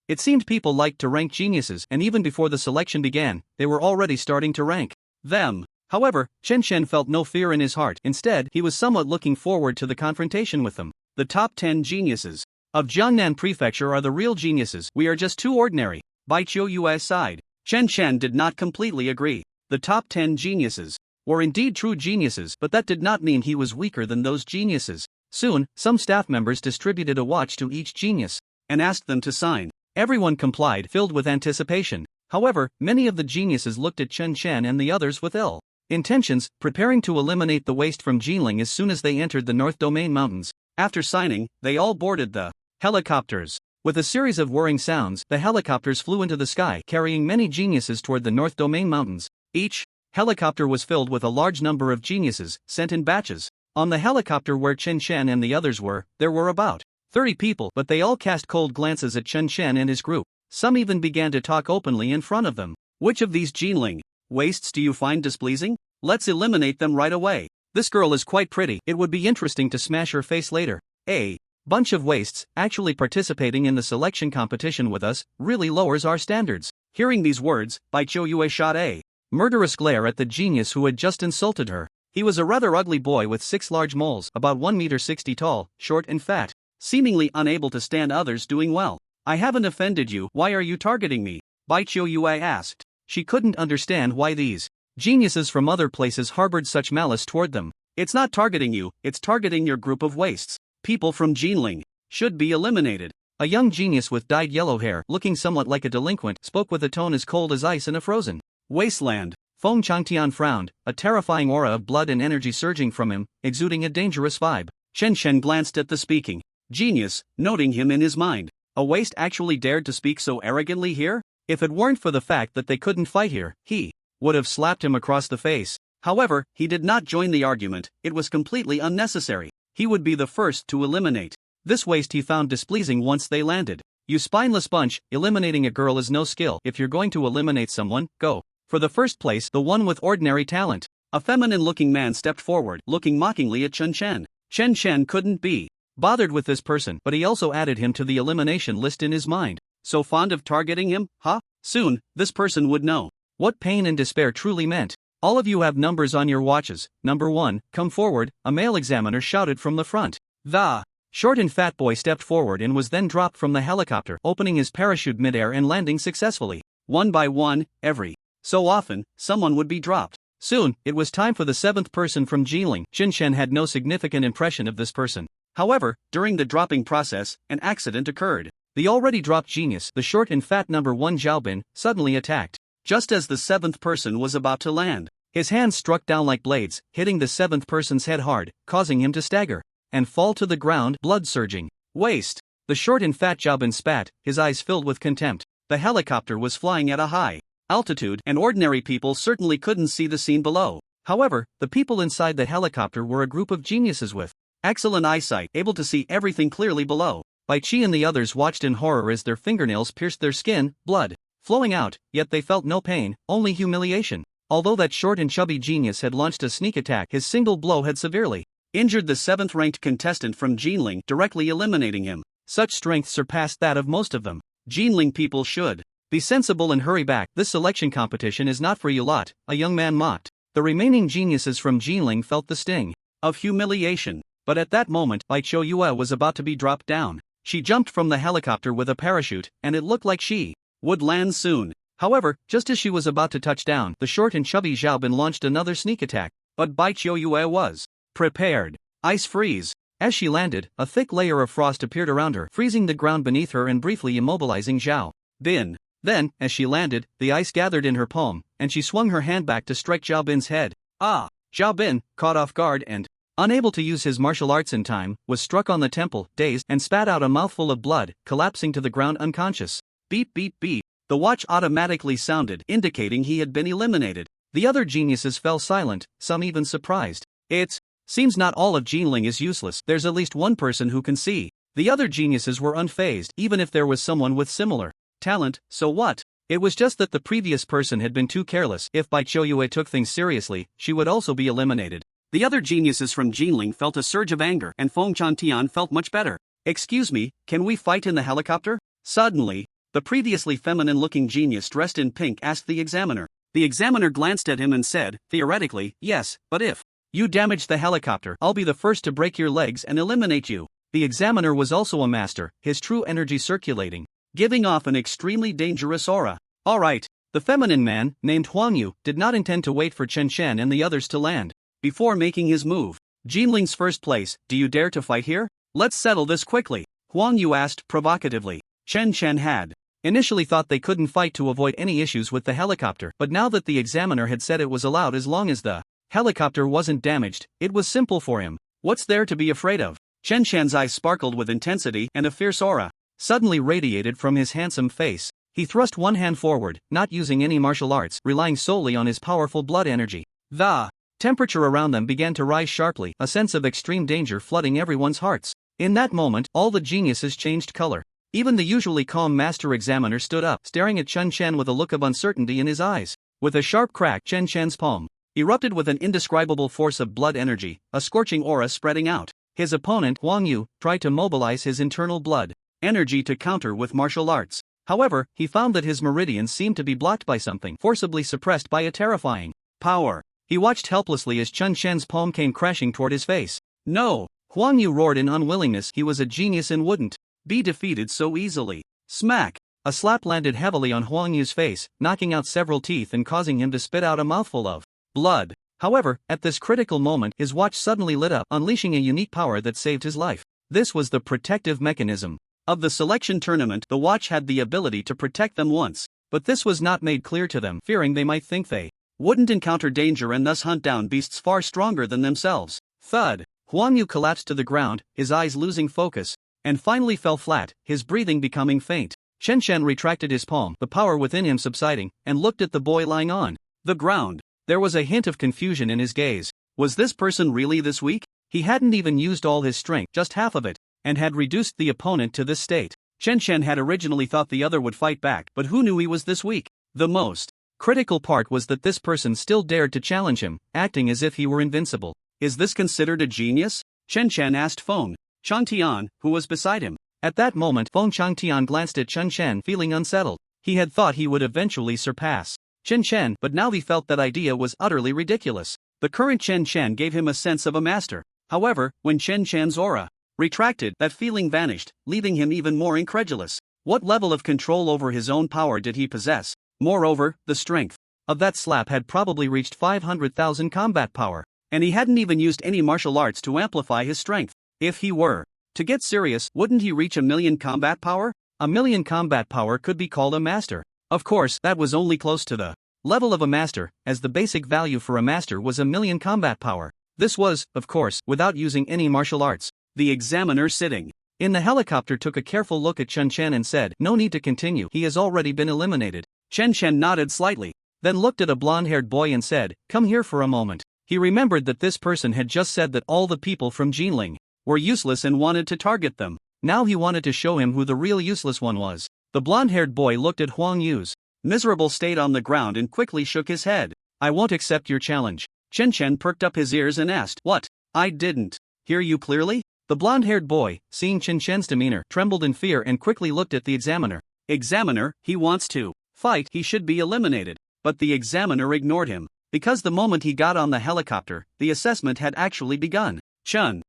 It seemed people liked to rank geniuses, and even before the selection began, they were already starting to rank them. However, Chen Chen felt no fear in his heart. Instead, he was somewhat looking forward to the confrontation with them. The top 10 geniuses of Jiangnan Prefecture are the real geniuses. We are just too ordinary. Bai Qiu Yue's side. Chen Chen did not completely agree. The top 10 geniuses were indeed true geniuses, but that did not mean he was weaker than those geniuses. Soon, some staff members distributed a watch to each genius and asked them to sign. Everyone complied, filled with anticipation. However, many of the geniuses looked at Chen Chen and the others with ill intentions, preparing to eliminate the waste from Jinling as soon as they entered the North Domain Mountains. After signing, they all boarded the helicopters. With a series of whirring sounds, the helicopters flew into the sky, carrying many geniuses toward the North Domain Mountains. Each helicopter was filled with a large number of geniuses, sent in batches. On the helicopter where Chen Chen and the others were, there were about 30 people, but they all cast cold glances at Chen Chen and his group. Some even began to talk openly in front of them. Which of these Jinling wastes do you find displeasing? Let's eliminate them right away. This girl is quite pretty. It would be interesting to smash her face later. A bunch of wastes, actually participating in the selection competition with us, really lowers our standards. Hearing these words, Bai Qiu Yue shot a murderous glare at the genius who had just insulted her. He was a rather ugly boy with 6 large moles, about 1 meter 60 tall, short and fat, seemingly unable to stand others doing well. I haven't offended you, why are you targeting me? Bai Qiu Yue asked. She couldn't understand why these geniuses from other places harbored such malice toward them. It's not targeting you, it's targeting your group of wastes. People from Jinling should be eliminated. A young genius with dyed yellow hair, looking somewhat like a delinquent, spoke with a tone as cold as ice in a frozen wasteland. Feng Changtian frowned, a terrifying aura of blood and energy surging from him, exuding a dangerous vibe. Chen Chen glanced at the speaking genius, noting him in his mind. A waste actually dared to speak so arrogantly here? If it weren't for the fact that they couldn't fight here, he would have slapped him across the face. However, he did not join the argument, it was completely unnecessary. He would be the first to eliminate this waste he found displeasing once they landed. You spineless bunch, eliminating a girl is no skill. If you're going to eliminate someone, go for the first place, the one with ordinary talent. A feminine-looking man stepped forward, looking mockingly at Chen Chen. Chen Chen couldn't be bothered with this person, but he also added him to the elimination list in his mind. So fond of targeting him, huh? Soon, this person would know what pain and despair truly meant. All of you have numbers on your watches. Number 1, come forward, a male examiner shouted from the front. The short and fat boy stepped forward and was then dropped from the helicopter, opening his parachute midair and landing successfully. One by one, every so often, someone would be dropped. Soon, it was time for the 7th person from Jiling. Chen Chen had no significant impression of this person. However, during the dropping process, an accident occurred. The already dropped genius, the short and fat number 1 Xiaobin, suddenly attacked. Just as the 7th person was about to land, his hands struck down like blades, hitting the 7th person's head hard, causing him to stagger and fall to the ground, blood surging. Waste. The short and fat Xiaobin spat, his eyes filled with contempt. The helicopter was flying at a high altitude, and ordinary people certainly couldn't see the scene below. However, the people inside the helicopter were a group of geniuses with excellent eyesight, able to see everything clearly below. Bai Qi and the others watched in horror as their fingernails pierced their skin, blood flowing out, yet they felt no pain, only humiliation. Although that short and chubby genius had launched a sneak attack, his single blow had severely injured the 7th-ranked contestant from Jinling, directly eliminating him. Such strength surpassed that of most of them. Jinling people should be sensible and hurry back. This selection competition is not for you lot, a young man mocked. The remaining geniuses from Jinling felt the sting of humiliation. But at that moment, Bai Qiu Yue was about to be dropped down. She jumped from the helicopter with a parachute, and it looked like she would land soon. However, just as she was about to touch down, the short and chubby Xiaobin launched another sneak attack. But Bai Qiu Yue was prepared. Ice freeze. As she landed, a thick layer of frost appeared around her, freezing the ground beneath her and briefly immobilizing Zhao Bin. Then, as she landed, the ice gathered in her palm, and she swung her hand back to strike Zhao Bin's head. Ah! Zhao Bin, caught off guard and unable to use his martial arts in time, was struck on the temple, dazed, and spat out a mouthful of blood, collapsing to the ground unconscious. Beep beep beep. The watch automatically sounded, indicating he had been eliminated. The other geniuses fell silent, some even surprised. It seems not all of Jinling is useless. There's at least one person who can see. The other geniuses were unfazed, even if there was someone with similar talent, so what? It was just that the previous person had been too careless. If Bai Qiu Yue took things seriously, she would also be eliminated. The other geniuses from Jinling felt a surge of anger, and Feng Chantian felt much better. Excuse me, can we fight in the helicopter? Suddenly, the previously feminine-looking genius dressed in pink asked the examiner. The examiner glanced at him and said, theoretically, yes, but if you damage the helicopter, I'll be the first to break your legs and eliminate you. The examiner was also a master, his true energy circulating, giving off an extremely dangerous aura. Alright, the feminine man, named Huang Yu, did not intend to wait for Chen Chen and the others to land before making his move. Jinling's first place, do you dare to fight here? Let's settle this quickly, Huang Yu asked provocatively. Chen Chen had initially thought they couldn't fight to avoid any issues with the helicopter, but now that the examiner had said it was allowed as long as the helicopter wasn't damaged, it was simple for him. What's there to be afraid of? Chen Chen's eyes sparkled with intensity, and a fierce aura suddenly radiated from his handsome face. He thrust one hand forward, not using any martial arts, relying solely on his powerful blood energy. The temperature around them began to rise sharply, a sense of extreme danger flooding everyone's hearts. In that moment, all the geniuses changed color. Even the usually calm master examiner stood up, staring at Chen Chen with a look of uncertainty in his eyes. With a sharp crack, Chen Chen's palm erupted with an indescribable force of blood energy, a scorching aura spreading out. His opponent, Huang Yu, tried to mobilize his internal blood energy to counter with martial arts. However, he found that his meridians seemed to be blocked by something, forcibly suppressed by a terrifying power. He watched helplessly as Chen Chen's palm came crashing toward his face. No! Huang Yu roared in unwillingness. He was a genius and wouldn't be defeated so easily. Smack! A slap landed heavily on Huang Yu's face, knocking out several teeth and causing him to spit out a mouthful of blood. However, at this critical moment, his watch suddenly lit up, unleashing a unique power that saved his life. This was the protective mechanism of the selection tournament. The watch had the ability to protect them once, but this was not made clear to them, fearing they might think they wouldn't encounter danger and thus hunt down beasts far stronger than themselves. Thud! Huang Yu collapsed to the ground, his eyes losing focus, and finally fell flat, his breathing becoming faint. Chen Chen retracted his palm, the power within him subsiding, and looked at the boy lying on the ground. There was a hint of confusion in his gaze. Was this person really this weak? He hadn't even used all his strength, just half of it, and had reduced the opponent to this state. Chen Chen had originally thought the other would fight back, but who knew he was this weak? The most critical part was that this person still dared to challenge him, acting as if he were invincible. Is this considered a genius? Chen Chen asked Feng Changtian, who was beside him. At that moment, Feng Changtian glanced at Chen Chen, feeling unsettled. He had thought he would eventually surpass Chen Chen, but now he felt that idea was utterly ridiculous. The current Chen Chen gave him a sense of a master. However, when Chen Chen's aura retracted, that feeling vanished, leaving him even more incredulous. What level of control over his own power did he possess? Moreover, the strength of that slap had probably reached 500,000 combat power, and he hadn't even used any martial arts to amplify his strength. If he were to get serious, wouldn't he reach 1,000,000 combat power? 1,000,000 combat power could be called a master. Of course, that was only close to the level of a master, as the basic value for a master was 1,000,000 combat power. This was, of course, without using any martial arts. The examiner sitting in the helicopter took a careful look at Chen Chen and said, "No need to continue, he has already been eliminated." Chen Chen nodded slightly, then looked at a blonde-haired boy and said, "Come here for a moment." He remembered that this person had just said that all the people from Jinling were useless and wanted to target them. Now he wanted to show him who the real useless one was. The blonde-haired boy looked at Huang Yu's miserable state on the ground and quickly shook his head. "I won't accept your challenge." Chen Chen perked up his ears and asked, "What? I didn't hear you clearly?" The blonde-haired boy, seeing Chen Chen's demeanor, trembled in fear and quickly looked at the examiner. "Examiner, he wants to fight, he should be eliminated." But the examiner ignored him, because the moment he got on the helicopter, the assessment had actually begun. Chen,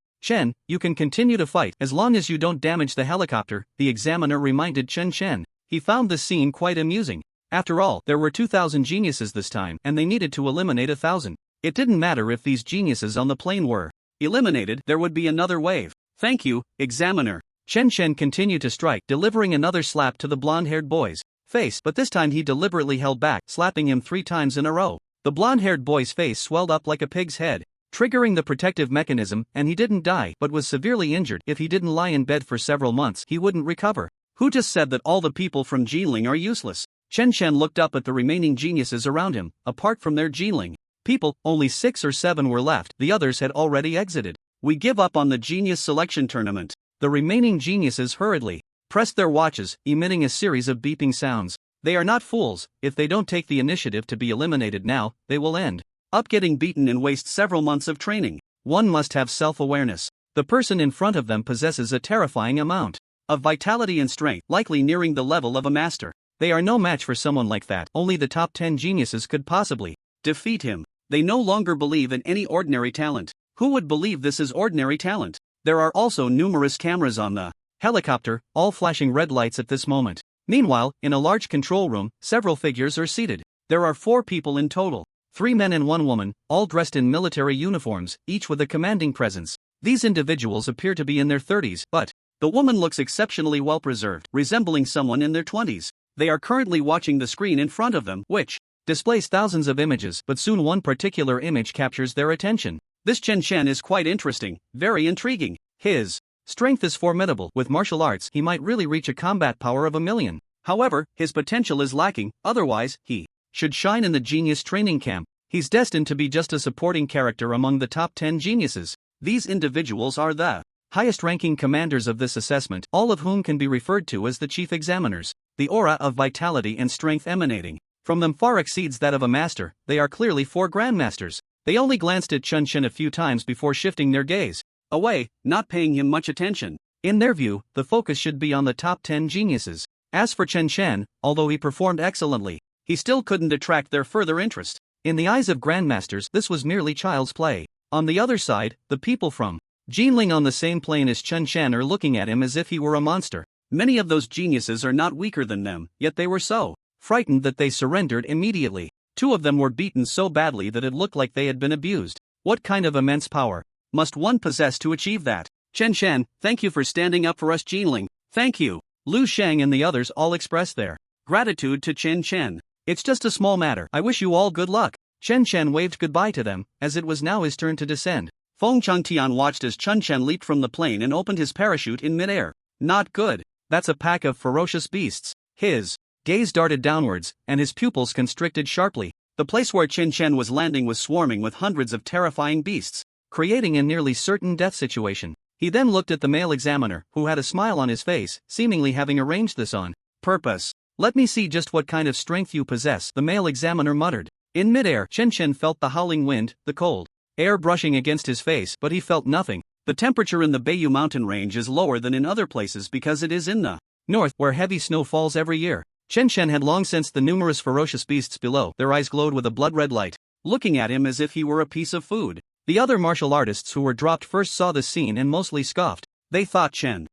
you can continue to fight as long as you don't damage the helicopter, the examiner reminded Chen Chen. He found this scene quite amusing. After all, there were 2,000 geniuses this time, and they needed to eliminate 1,000. It didn't matter if these geniuses on the plane were eliminated, there would be another wave. "Thank you, examiner." Chen Chen continued to strike, delivering another slap to the blonde-haired boy's face, but this time he deliberately held back, slapping him 3 times in a row. The blonde-haired boy's face swelled up like a pig's head, triggering the protective mechanism, and he didn't die, but was severely injured. If he didn't lie in bed for several months, he wouldn't recover. Who just said that all the people from Jinling are useless? Chen Chen looked up at the remaining geniuses around him. Apart from their Jinling people, only 6 or 7 were left, the others had already exited. "We give up on the genius selection tournament." The remaining geniuses hurriedly pressed their watches, emitting a series of beeping sounds. They are not fools. If they don't take the initiative to be eliminated now, they will end up getting beaten and waste several months of training. One must have self-awareness. The person in front of them possesses a terrifying amount of vitality and strength, likely nearing the level of a master. They are no match for someone like that. Only the top 10 geniuses could possibly defeat him. They no longer believe in any ordinary talent. Who would believe this is ordinary talent? There are also numerous cameras on the helicopter, all flashing red lights at this moment. Meanwhile, in a large control room, several figures are seated. There are 4 people in total. 3 men and 1 woman, all dressed in military uniforms, each with a commanding presence. These individuals appear to be in their 30s, but the woman looks exceptionally well preserved, resembling someone in their 20s. They are currently watching the screen in front of them, which displays thousands of images, but soon one particular image captures their attention. This Chen Chen is quite interesting, very intriguing. His strength is formidable. With martial arts, he might really reach a combat power of 1,000,000. However, his potential is lacking, otherwise, he should shine in the genius training camp. He's destined to be just a supporting character among the top 10 geniuses. These individuals are the highest-ranking commanders of this assessment, all of whom can be referred to as the chief examiners. The aura of vitality and strength emanating from them far exceeds that of a master. They are clearly 4 grandmasters. They only glanced at Chen Chen a few times before shifting their gaze away, not paying him much attention. In their view, the focus should be on the top 10 geniuses. As for Chen Chen, although he performed excellently, he still couldn't attract their further interest. In the eyes of grandmasters, this was merely child's play. On the other side, the people from Jinling on the same plane as Chen Chen are looking at him as if he were a monster. Many of those geniuses are not weaker than them, yet they were so frightened that they surrendered immediately. 2 of them were beaten so badly that it looked like they had been abused. What kind of immense power must one possess to achieve that? "Chen Chen, thank you for standing up for us Jinling." "Thank you." Lu Shang and the others all expressed their gratitude to Chen Chen. "It's just a small matter. I wish you all good luck." Chen Chen waved goodbye to them, as it was now his turn to descend. Feng Changtian watched as Chen Chen leaped from the plane and opened his parachute in midair. Not good. That's a pack of ferocious beasts. His gaze darted downwards, and his pupils constricted sharply. The place where Chen Chen was landing was swarming with hundreds of terrifying beasts, creating a nearly certain death situation. He then looked at the male examiner, who had a smile on his face, seemingly having arranged this on purpose. "Let me see just what kind of strength you possess," the male examiner muttered. In midair, Chen Chen felt the howling wind, the cold air brushing against his face, but he felt nothing. The temperature in the Bayou mountain range is lower than in other places because it is in the north, where heavy snow falls every year. Chen Chen had long sensed the numerous ferocious beasts below. Their eyes glowed with a blood-red light, looking at him as if he were a piece of food. The other martial artists who were dropped first saw this scene and mostly scoffed. They thought Chen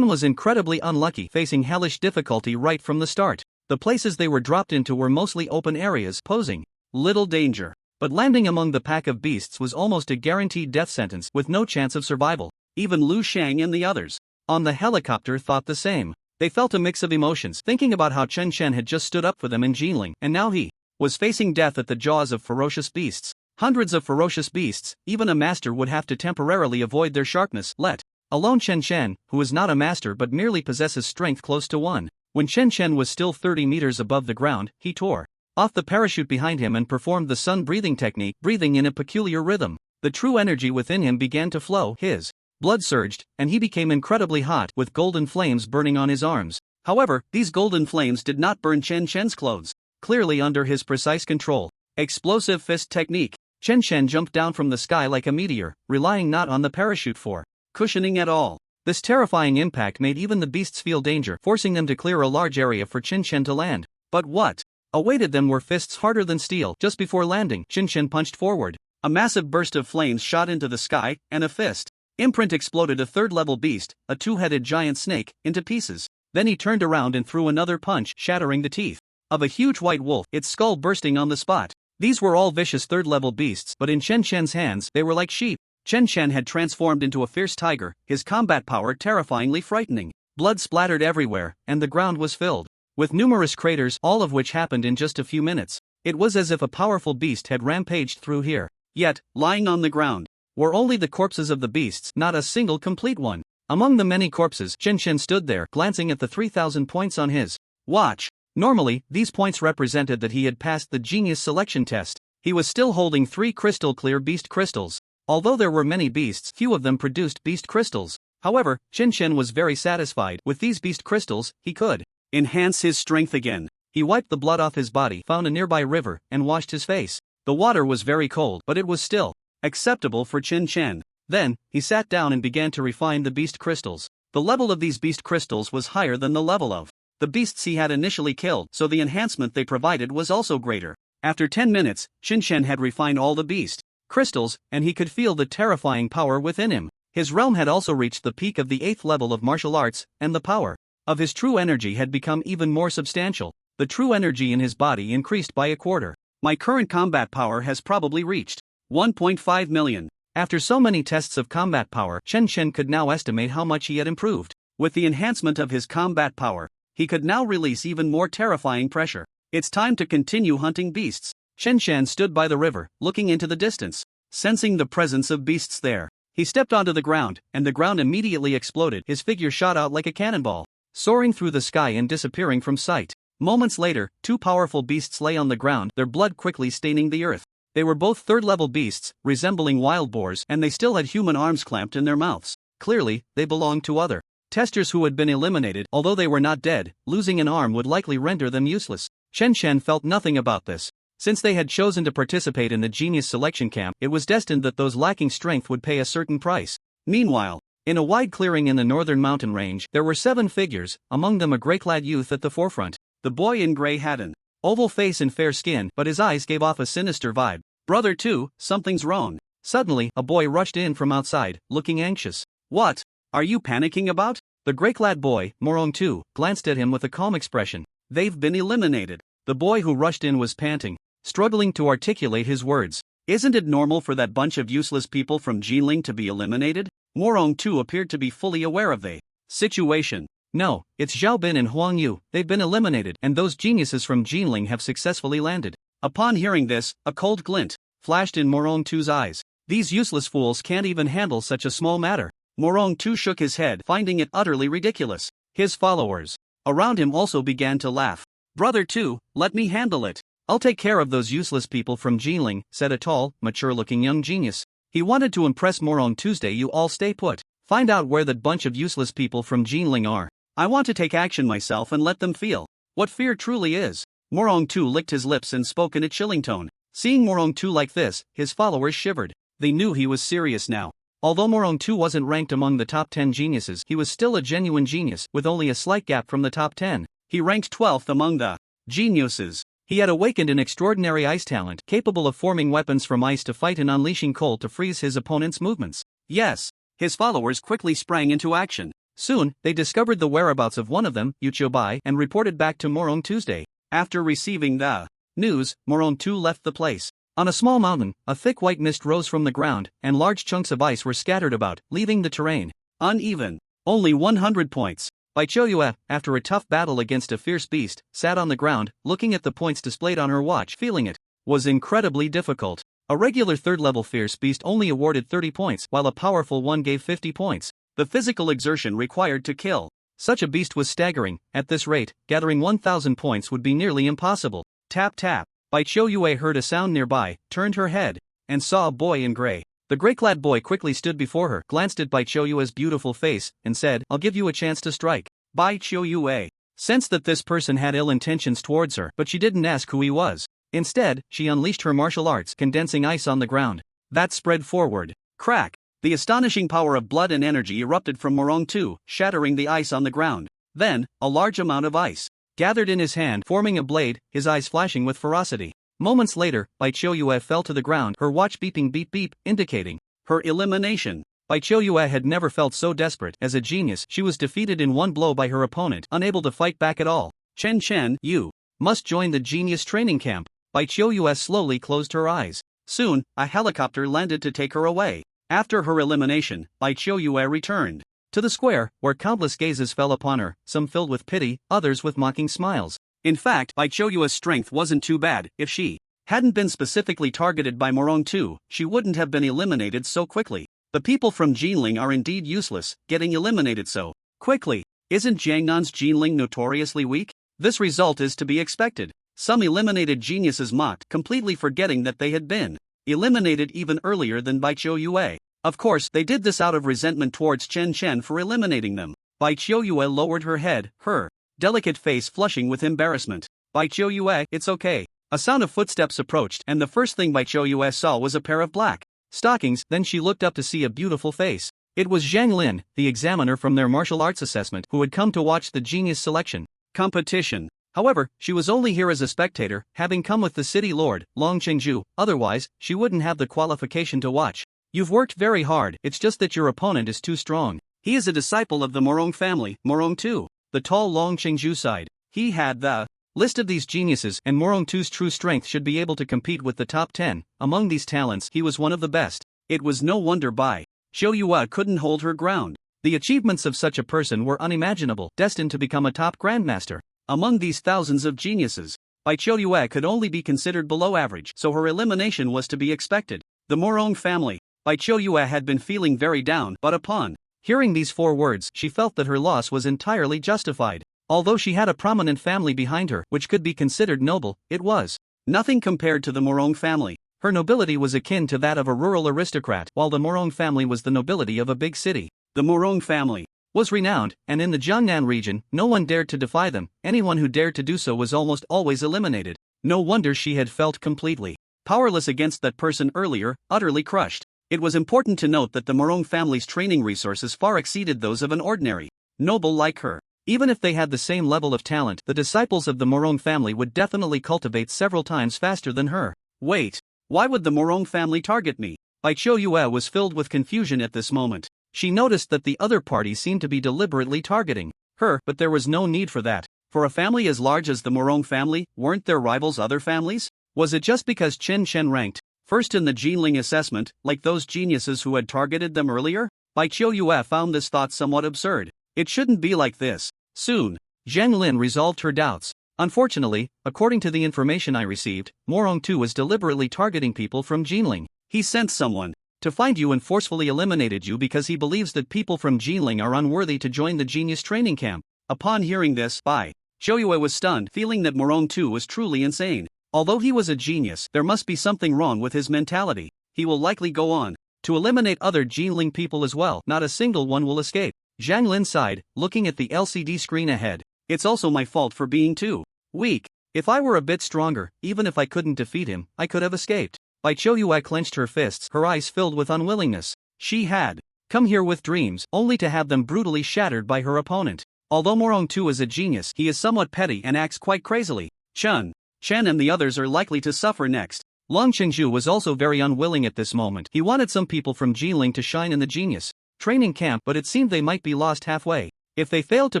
was incredibly unlucky, facing hellish difficulty right from the start. The places they were dropped into were mostly open areas, posing little danger. But landing among the pack of beasts was almost a guaranteed death sentence, with no chance of survival. Even Lu Shang and the others on the helicopter thought the same. They felt a mix of emotions, thinking about how Chen Chen had just stood up for them in Jinling, and now he was facing death at the jaws of ferocious beasts. Hundreds of ferocious beasts, even a master would have to temporarily avoid their sharpness, let alone Chen Chen, who is not a master but merely possesses strength close to one. When Chen Chen was still 30 meters above the ground, he tore off the parachute behind him and performed the sun breathing technique, breathing in a peculiar rhythm. The true energy within him began to flow, his blood surged, and he became incredibly hot, with golden flames burning on his arms. However, these golden flames did not burn Chen Chen's clothes. Clearly under his precise control. Explosive fist technique. Chen Chen jumped down from the sky like a meteor, relying not on the parachute for cushioning at all. This terrifying impact made even the beasts feel danger, forcing them to clear a large area for Chen Chen to land. But what awaited them were fists harder than steel. Just before landing, Chen Chen punched forward. A massive burst of flames shot into the sky, and a fist imprint exploded a third-level beast, a two-headed giant snake, into pieces. Then he turned around and threw another punch, shattering the teeth of a huge white wolf, its skull bursting on the spot. These were all vicious third-level beasts, but in Chen Chen's hands, they were like sheep. Chen Chen had transformed into a fierce tiger, his combat power terrifyingly frightening. Blood splattered everywhere, and the ground was filled with numerous craters, all of which happened in just a few minutes. It was as if a powerful beast had rampaged through here. Yet, lying on the ground were only the corpses of the beasts, not a single complete one. Among the many corpses, Chen Chen stood there, glancing at the 3,000 points on his watch. Normally, these points represented that he had passed the genius selection test. He was still holding 3 crystal-clear beast crystals. Although there were many beasts, few of them produced beast crystals. However, Chen Chen was very satisfied. With these beast crystals, he could enhance his strength again. He wiped the blood off his body, found a nearby river, and washed his face. The water was very cold, but it was still acceptable for Chen Chen. Then, he sat down and began to refine the beast crystals. The level of these beast crystals was higher than the level of the beasts he had initially killed, so the enhancement they provided was also greater. After 10 minutes, Chen Chen had refined all the beast crystals, and he could feel the terrifying power within him. His realm had also reached the peak of the 8th level of martial arts, and the power of his true energy had become even more substantial. The true energy in his body increased by a quarter. My current combat power has probably reached 1.5 million. After so many tests of combat power, Chen Chen could now estimate how much he had improved. With the enhancement of his combat power, he could now release even more terrifying pressure. It's time to continue hunting beasts. Chen Chen stood by the river, looking into the distance. Sensing the presence of beasts there, he stepped onto the ground, and the ground immediately exploded. His figure shot out like a cannonball, soaring through the sky and disappearing from sight. Moments later, 2 powerful beasts lay on the ground, their blood quickly staining the earth. They were both third-level beasts, resembling wild boars, and they still had human arms clamped in their mouths. Clearly, they belonged to other testers who had been eliminated. Although they were not dead, losing an arm would likely render them useless. Chen Chen felt nothing about this. Since they had chosen to participate in the genius selection camp, it was destined that those lacking strength would pay a certain price. Meanwhile, in a wide clearing in the northern mountain range, there were 7 figures, among them a gray-clad youth at the forefront. The boy in gray had an oval face and fair skin, but his eyes gave off a sinister vibe. "Brother 2, something's wrong." Suddenly, a boy rushed in from outside, looking anxious. "What are you panicking about?" The gray-clad boy, Morong 2, glanced at him with a calm expression. "They've been eliminated." The boy who rushed in was panting, struggling to articulate his words. "Isn't it normal for that bunch of useless people from Jinling to be eliminated?" Morong 2 appeared to be fully aware of the situation. "No, it's Xiaobin and Huang Yu. They've been eliminated, and those geniuses from Jinling have successfully landed." Upon hearing this, a cold glint flashed in Morong 2's eyes. These useless fools can't even handle such a small matter. Morong 2 shook his head, finding it utterly ridiculous. His followers around him also began to laugh. "Brother 2, let me handle it. I'll take care of those useless people from Jinling," said a tall, mature-looking young genius. He wanted to impress Morong Tuesday. "You all stay put. Find out where that bunch of useless people from Jinling are. I want to take action myself and let them feel what fear truly is. Morong-tu licked his lips and spoke in a chilling tone. Seeing Morong-tu like this, his followers shivered. They knew he was serious now. Although Morong-tu wasn't ranked among the top 10 geniuses, he was still a genuine genius, with only a slight gap from the top 10. He ranked 12th among the geniuses. He had awakened an extraordinary ice talent, capable of forming weapons from ice to fight and unleashing cold to freeze his opponent's movements. Yes. His followers quickly sprang into action. Soon, they discovered the whereabouts of one of them, Yuchobai, and reported back to Morong Tuesday. After receiving the news, Morong-tu left the place. On a small mountain, a thick white mist rose from the ground, and large chunks of ice were scattered about, leaving the terrain uneven. Only 100 points. Bai Choyue, after a tough battle against a fierce beast, sat on the ground, looking at the points displayed on her watch, feeling it was incredibly difficult. A regular third-level fierce beast only awarded 30 points, while a powerful one gave 50 points. The physical exertion required to kill such a beast was staggering. At this rate, gathering 1,000 points would be nearly impossible. Tap tap. Bai Choyue heard a sound nearby, turned her head, and saw a boy in gray. The gray-clad boy quickly stood before her, glanced at Bai Choyue's beautiful face, and said, "I'll give you a chance to strike." Bai Choyue sensed that this person had ill intentions towards her, but she didn't ask who he was. Instead, she unleashed her martial arts, condensing ice on the ground. That spread forward. Crack! The astonishing power of blood and energy erupted from Morong-tu, shattering the ice on the ground. Then, a large amount of ice gathered in his hand, forming a blade, his eyes flashing with ferocity. Moments later, Bai Choyue fell to the ground, her watch beeping beep beep, indicating her elimination. Bai Choyue had never felt so desperate. As a genius, she was defeated in one blow by her opponent, unable to fight back at all. Chen, you must join the genius training camp. Bai Choyue slowly closed her eyes. Soon, a helicopter landed to take her away. After her elimination, Bai Choyue returned to the square, where countless gazes fell upon her, some filled with pity, others with mocking smiles. In fact, Bai Choyue's strength wasn't too bad. If she hadn't been specifically targeted by Morong-tu, she wouldn't have been eliminated so quickly. The people from Jinling are indeed useless, getting eliminated so quickly. Isn't Jiangnan's Jinling notoriously weak? This result is to be expected. Some eliminated geniuses mocked, completely forgetting that they had been eliminated even earlier than Bai Choyue. Of course, they did this out of resentment towards Chen for eliminating them. Bai Choyue lowered her head, her delicate face flushing with embarrassment. Bai Choyue, it's okay. A sound of footsteps approached, and the first thing Bai Choyue saw was a pair of black stockings. Then she looked up to see a beautiful face. It was Zhang Lin, the examiner from their martial arts assessment, who had come to watch the genius selection competition. However, she was only here as a spectator, having come with the city lord, Long Chengju. Otherwise, she wouldn't have the qualification to watch. You've worked very hard, it's just that your opponent is too strong. He is a disciple of the Morong family, Morong-tu. The tall Long Chengju sighed. He had the list of these geniuses, and Morong-tu's true strength should be able to compete with the top 10. Among these talents, he was one of the best. It was no wonder Bai Choyue couldn't hold her ground. The achievements of such a person were unimaginable, destined to become a top grandmaster. Among these thousands of geniuses, Bai Choyue could only be considered below average, so her elimination was to be expected. The Morong family. Bai Choyue had been feeling very down, but upon hearing these 4 words, she felt that her loss was entirely justified. Although she had a prominent family behind her, which could be considered noble, it was nothing compared to the Morong family. Her nobility was akin to that of a rural aristocrat, while the Morong family was the nobility of a big city. The Morong family was renowned, and in the Jiangnan region, no one dared to defy them. Anyone who dared to do so was almost always eliminated. No wonder she had felt completely powerless against that person earlier, utterly crushed. It was important to note that the Morong family's training resources far exceeded those of an ordinary noble like her. Even if they had the same level of talent, the disciples of the Morong family would definitely cultivate several times faster than her. Wait, why would the Morong family target me? Bai Choyue was filled with confusion at this moment. She noticed that the other party seemed to be deliberately targeting her, but there was no need for that. For a family as large as the Morong family, weren't there rivals other families? Was it just because Chen ranked first in the Jinling assessment, like those geniuses who had targeted them earlier? Bai Choyue found this thought somewhat absurd. It shouldn't be like this. Soon, Zhang Lin resolved her doubts. Unfortunately, according to the information I received, Morong-tu was deliberately targeting people from Jinling. He sent someone to find you and forcefully eliminated you because he believes that people from Jinling are unworthy to join the genius training camp. Upon hearing this, Bai Choyue was stunned, feeling that Morong-tu was truly insane. Although he was a genius, there must be something wrong with his mentality. He will likely go on to eliminate other Jinling people as well. Not a single one will escape. Zhang Lin sighed, looking at the LCD screen ahead. It's also my fault for being too weak. If I were a bit stronger, even if I couldn't defeat him, I could have escaped. Bai Chouyue clenched her fists, her eyes filled with unwillingness. She had come here with dreams, only to have them brutally shattered by her opponent. Although Morong Tu is a genius, he is somewhat petty and acts quite crazily. Chen and the others are likely to suffer next. Long Qingzhu was also very unwilling at this moment. He wanted some people from Jinling to shine in the genius training camp, but it seemed they might be lost halfway. If they failed to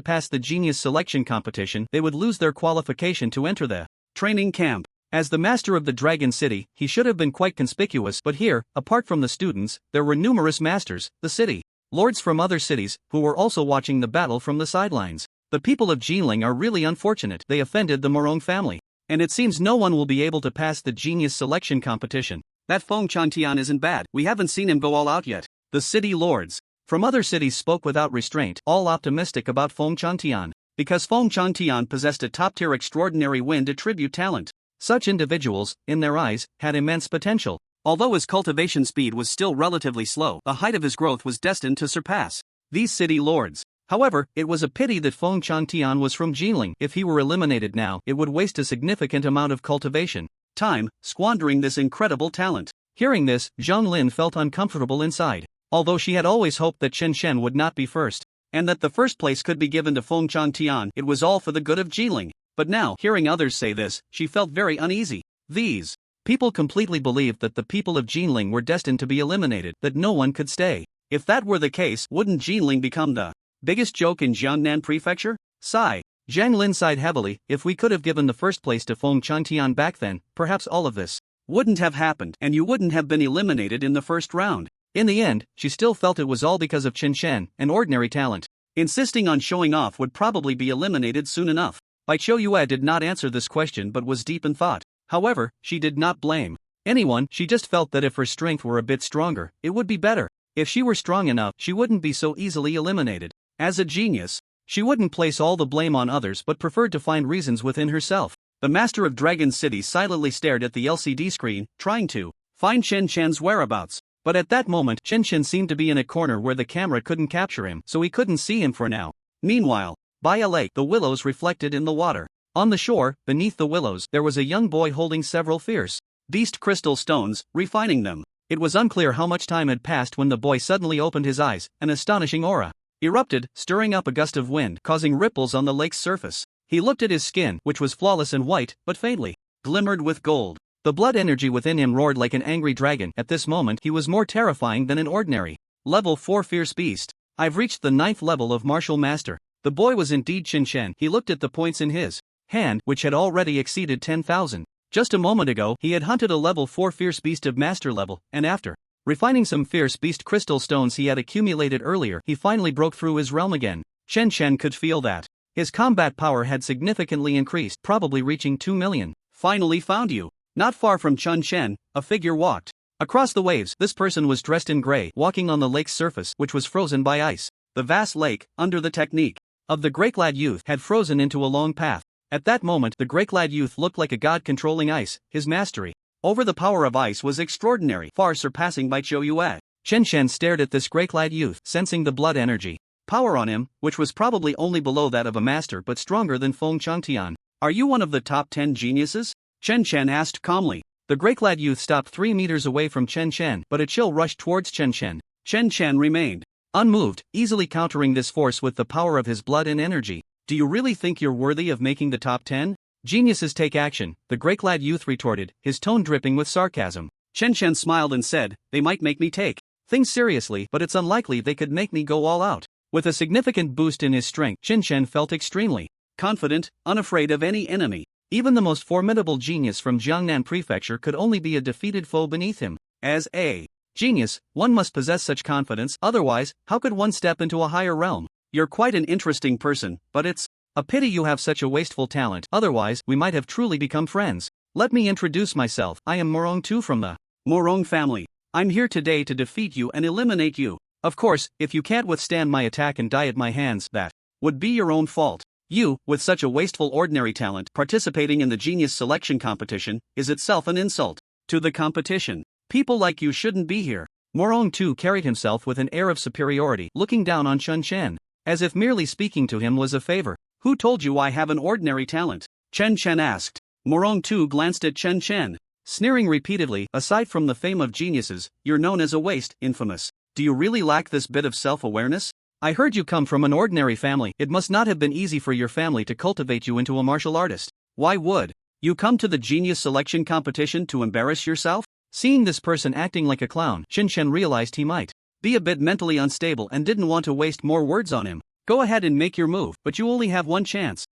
pass the genius selection competition, they would lose their qualification to enter the training camp. As the master of the Dragon City, he should have been quite conspicuous, but here, apart from the students, there were numerous masters, the city lords from other cities, who were also watching the battle from the sidelines. The people of Jinling are really unfortunate. They offended the Morong family. And it seems no one will be able to pass the genius selection competition. That Feng Chantian isn't bad. We haven't seen him go all out yet. The city lords from other cities spoke without restraint, all optimistic about Feng Chantian, because Feng Chantian possessed a top-tier extraordinary wind attribute talent. Such individuals, in their eyes, had immense potential. Although his cultivation speed was still relatively slow, the height of his growth was destined to surpass these city lords. However, it was a pity that Feng Chantian was from Jinling. If he were eliminated now, it would waste a significant amount of cultivation time, squandering this incredible talent. Hearing this, Zhang Lin felt uncomfortable inside. Although she had always hoped that Chen Shen would not be first, and that the first place could be given to Feng Chantian, it was all for the good of Jinling. But now, hearing others say this, she felt very uneasy. These people completely believed that the people of Jinling were destined to be eliminated, that no one could stay. If that were the case, wouldn't Jinling become the biggest joke in Jiangnan Prefecture? Sigh. Zhang Lin sighed heavily. If we could have given the first place to Feng Chantian back then, perhaps all of this wouldn't have happened, and you wouldn't have been eliminated in the first round. In the end, she still felt it was all because of Chen Shen, an ordinary talent. Insisting on showing off would probably be eliminated soon enough. Bai Chouyue did not answer this question but was deep in thought. However, she did not blame anyone. She just felt that if her strength were a bit stronger, it would be better. If she were strong enough, she wouldn't be so easily eliminated. As a genius, she wouldn't place all the blame on others but preferred to find reasons within herself. The master of Dragon City silently stared at the LCD screen, trying to find Chen Shen's whereabouts. But at that moment, Chen Shen seemed to be in a corner where the camera couldn't capture him, so he couldn't see him for now. Meanwhile, by a lake, the willows reflected in the water. On the shore, beneath the willows, there was a young boy holding several fierce beast crystal stones, refining them. It was unclear how much time had passed when the boy suddenly opened his eyes. An astonishing aura erupted, stirring up a gust of wind, causing ripples on the lake's surface. He looked at his skin, which was flawless and white, but faintly glimmered with gold. The blood energy within him roared like an angry dragon. At this moment, he was more terrifying than an ordinary level 4 fierce beast. I've reached the 9th level of martial master. The boy was indeed Chen Shen. He looked at the points in his hand, which had already exceeded 10,000. Just a moment ago, he had hunted a level 4 fierce beast of master level, and after refining some fierce beast crystal stones he had accumulated earlier, he finally broke through his realm again. Chen Shen could feel that his combat power had significantly increased, probably reaching 2 million. Finally found you. Not far from Chen Shen, a figure walked across the waves. This person was dressed in gray, walking on the lake's surface, which was frozen by ice. The vast lake, under the technique of the gray-clad youth, had frozen into a long path. At that moment, the gray-clad youth looked like a god controlling ice. His mastery over the power of ice was extraordinary, far surpassing Bai Chouyue. Chen Shen stared at this gray-clad youth, sensing the blood energy power on him, which was probably only below that of a master but stronger than Feng Chantian. Are you one of the top 10 geniuses? Chen Shen asked calmly. The gray-clad youth stopped 3 meters away from Chen Shen, but a chill rushed towards Chen Shen. Chen Shen remained unmoved, easily countering this force with the power of his blood and energy. Do you really think you're worthy of making the top 10? Geniuses take action, the gray-clad youth retorted, his tone dripping with sarcasm. Chen Shen smiled and said, they might make me take things seriously, but it's unlikely they could make me go all out. With a significant boost in his strength, Chen Shen felt extremely confident, unafraid of any enemy. Even the most formidable genius from Jiangnan Prefecture could only be a defeated foe beneath him. As a genius, one must possess such confidence, otherwise, how could one step into a higher realm? You're quite an interesting person, but it's a pity you have such a wasteful talent, otherwise, we might have truly become friends. Let me introduce myself. I am Morong Tu from the Morong family. I'm here today to defeat you and eliminate you. Of course, if you can't withstand my attack and die at my hands, that would be your own fault. You, with such a wasteful ordinary talent, participating in the genius selection competition, is itself an insult to the competition. People like you shouldn't be here. Morong too carried himself with an air of superiority, looking down on Chen Chen, as if merely speaking to him was a favor. Who told you I have an ordinary talent? Chen Chen asked. Morong too glanced at Chen Chen, sneering repeatedly. Aside from the fame of geniuses, you're known as a waste, infamous. Do you really lack this bit of self-awareness? I heard you come from an ordinary family. It must not have been easy for your family to cultivate you into a martial artist. Why would you come to the genius selection competition to embarrass yourself? Seeing this person acting like a clown, Chen Chen realized he might be a bit mentally unstable and didn't want to waste more words on him. Go ahead and make your move, but you only have one chance.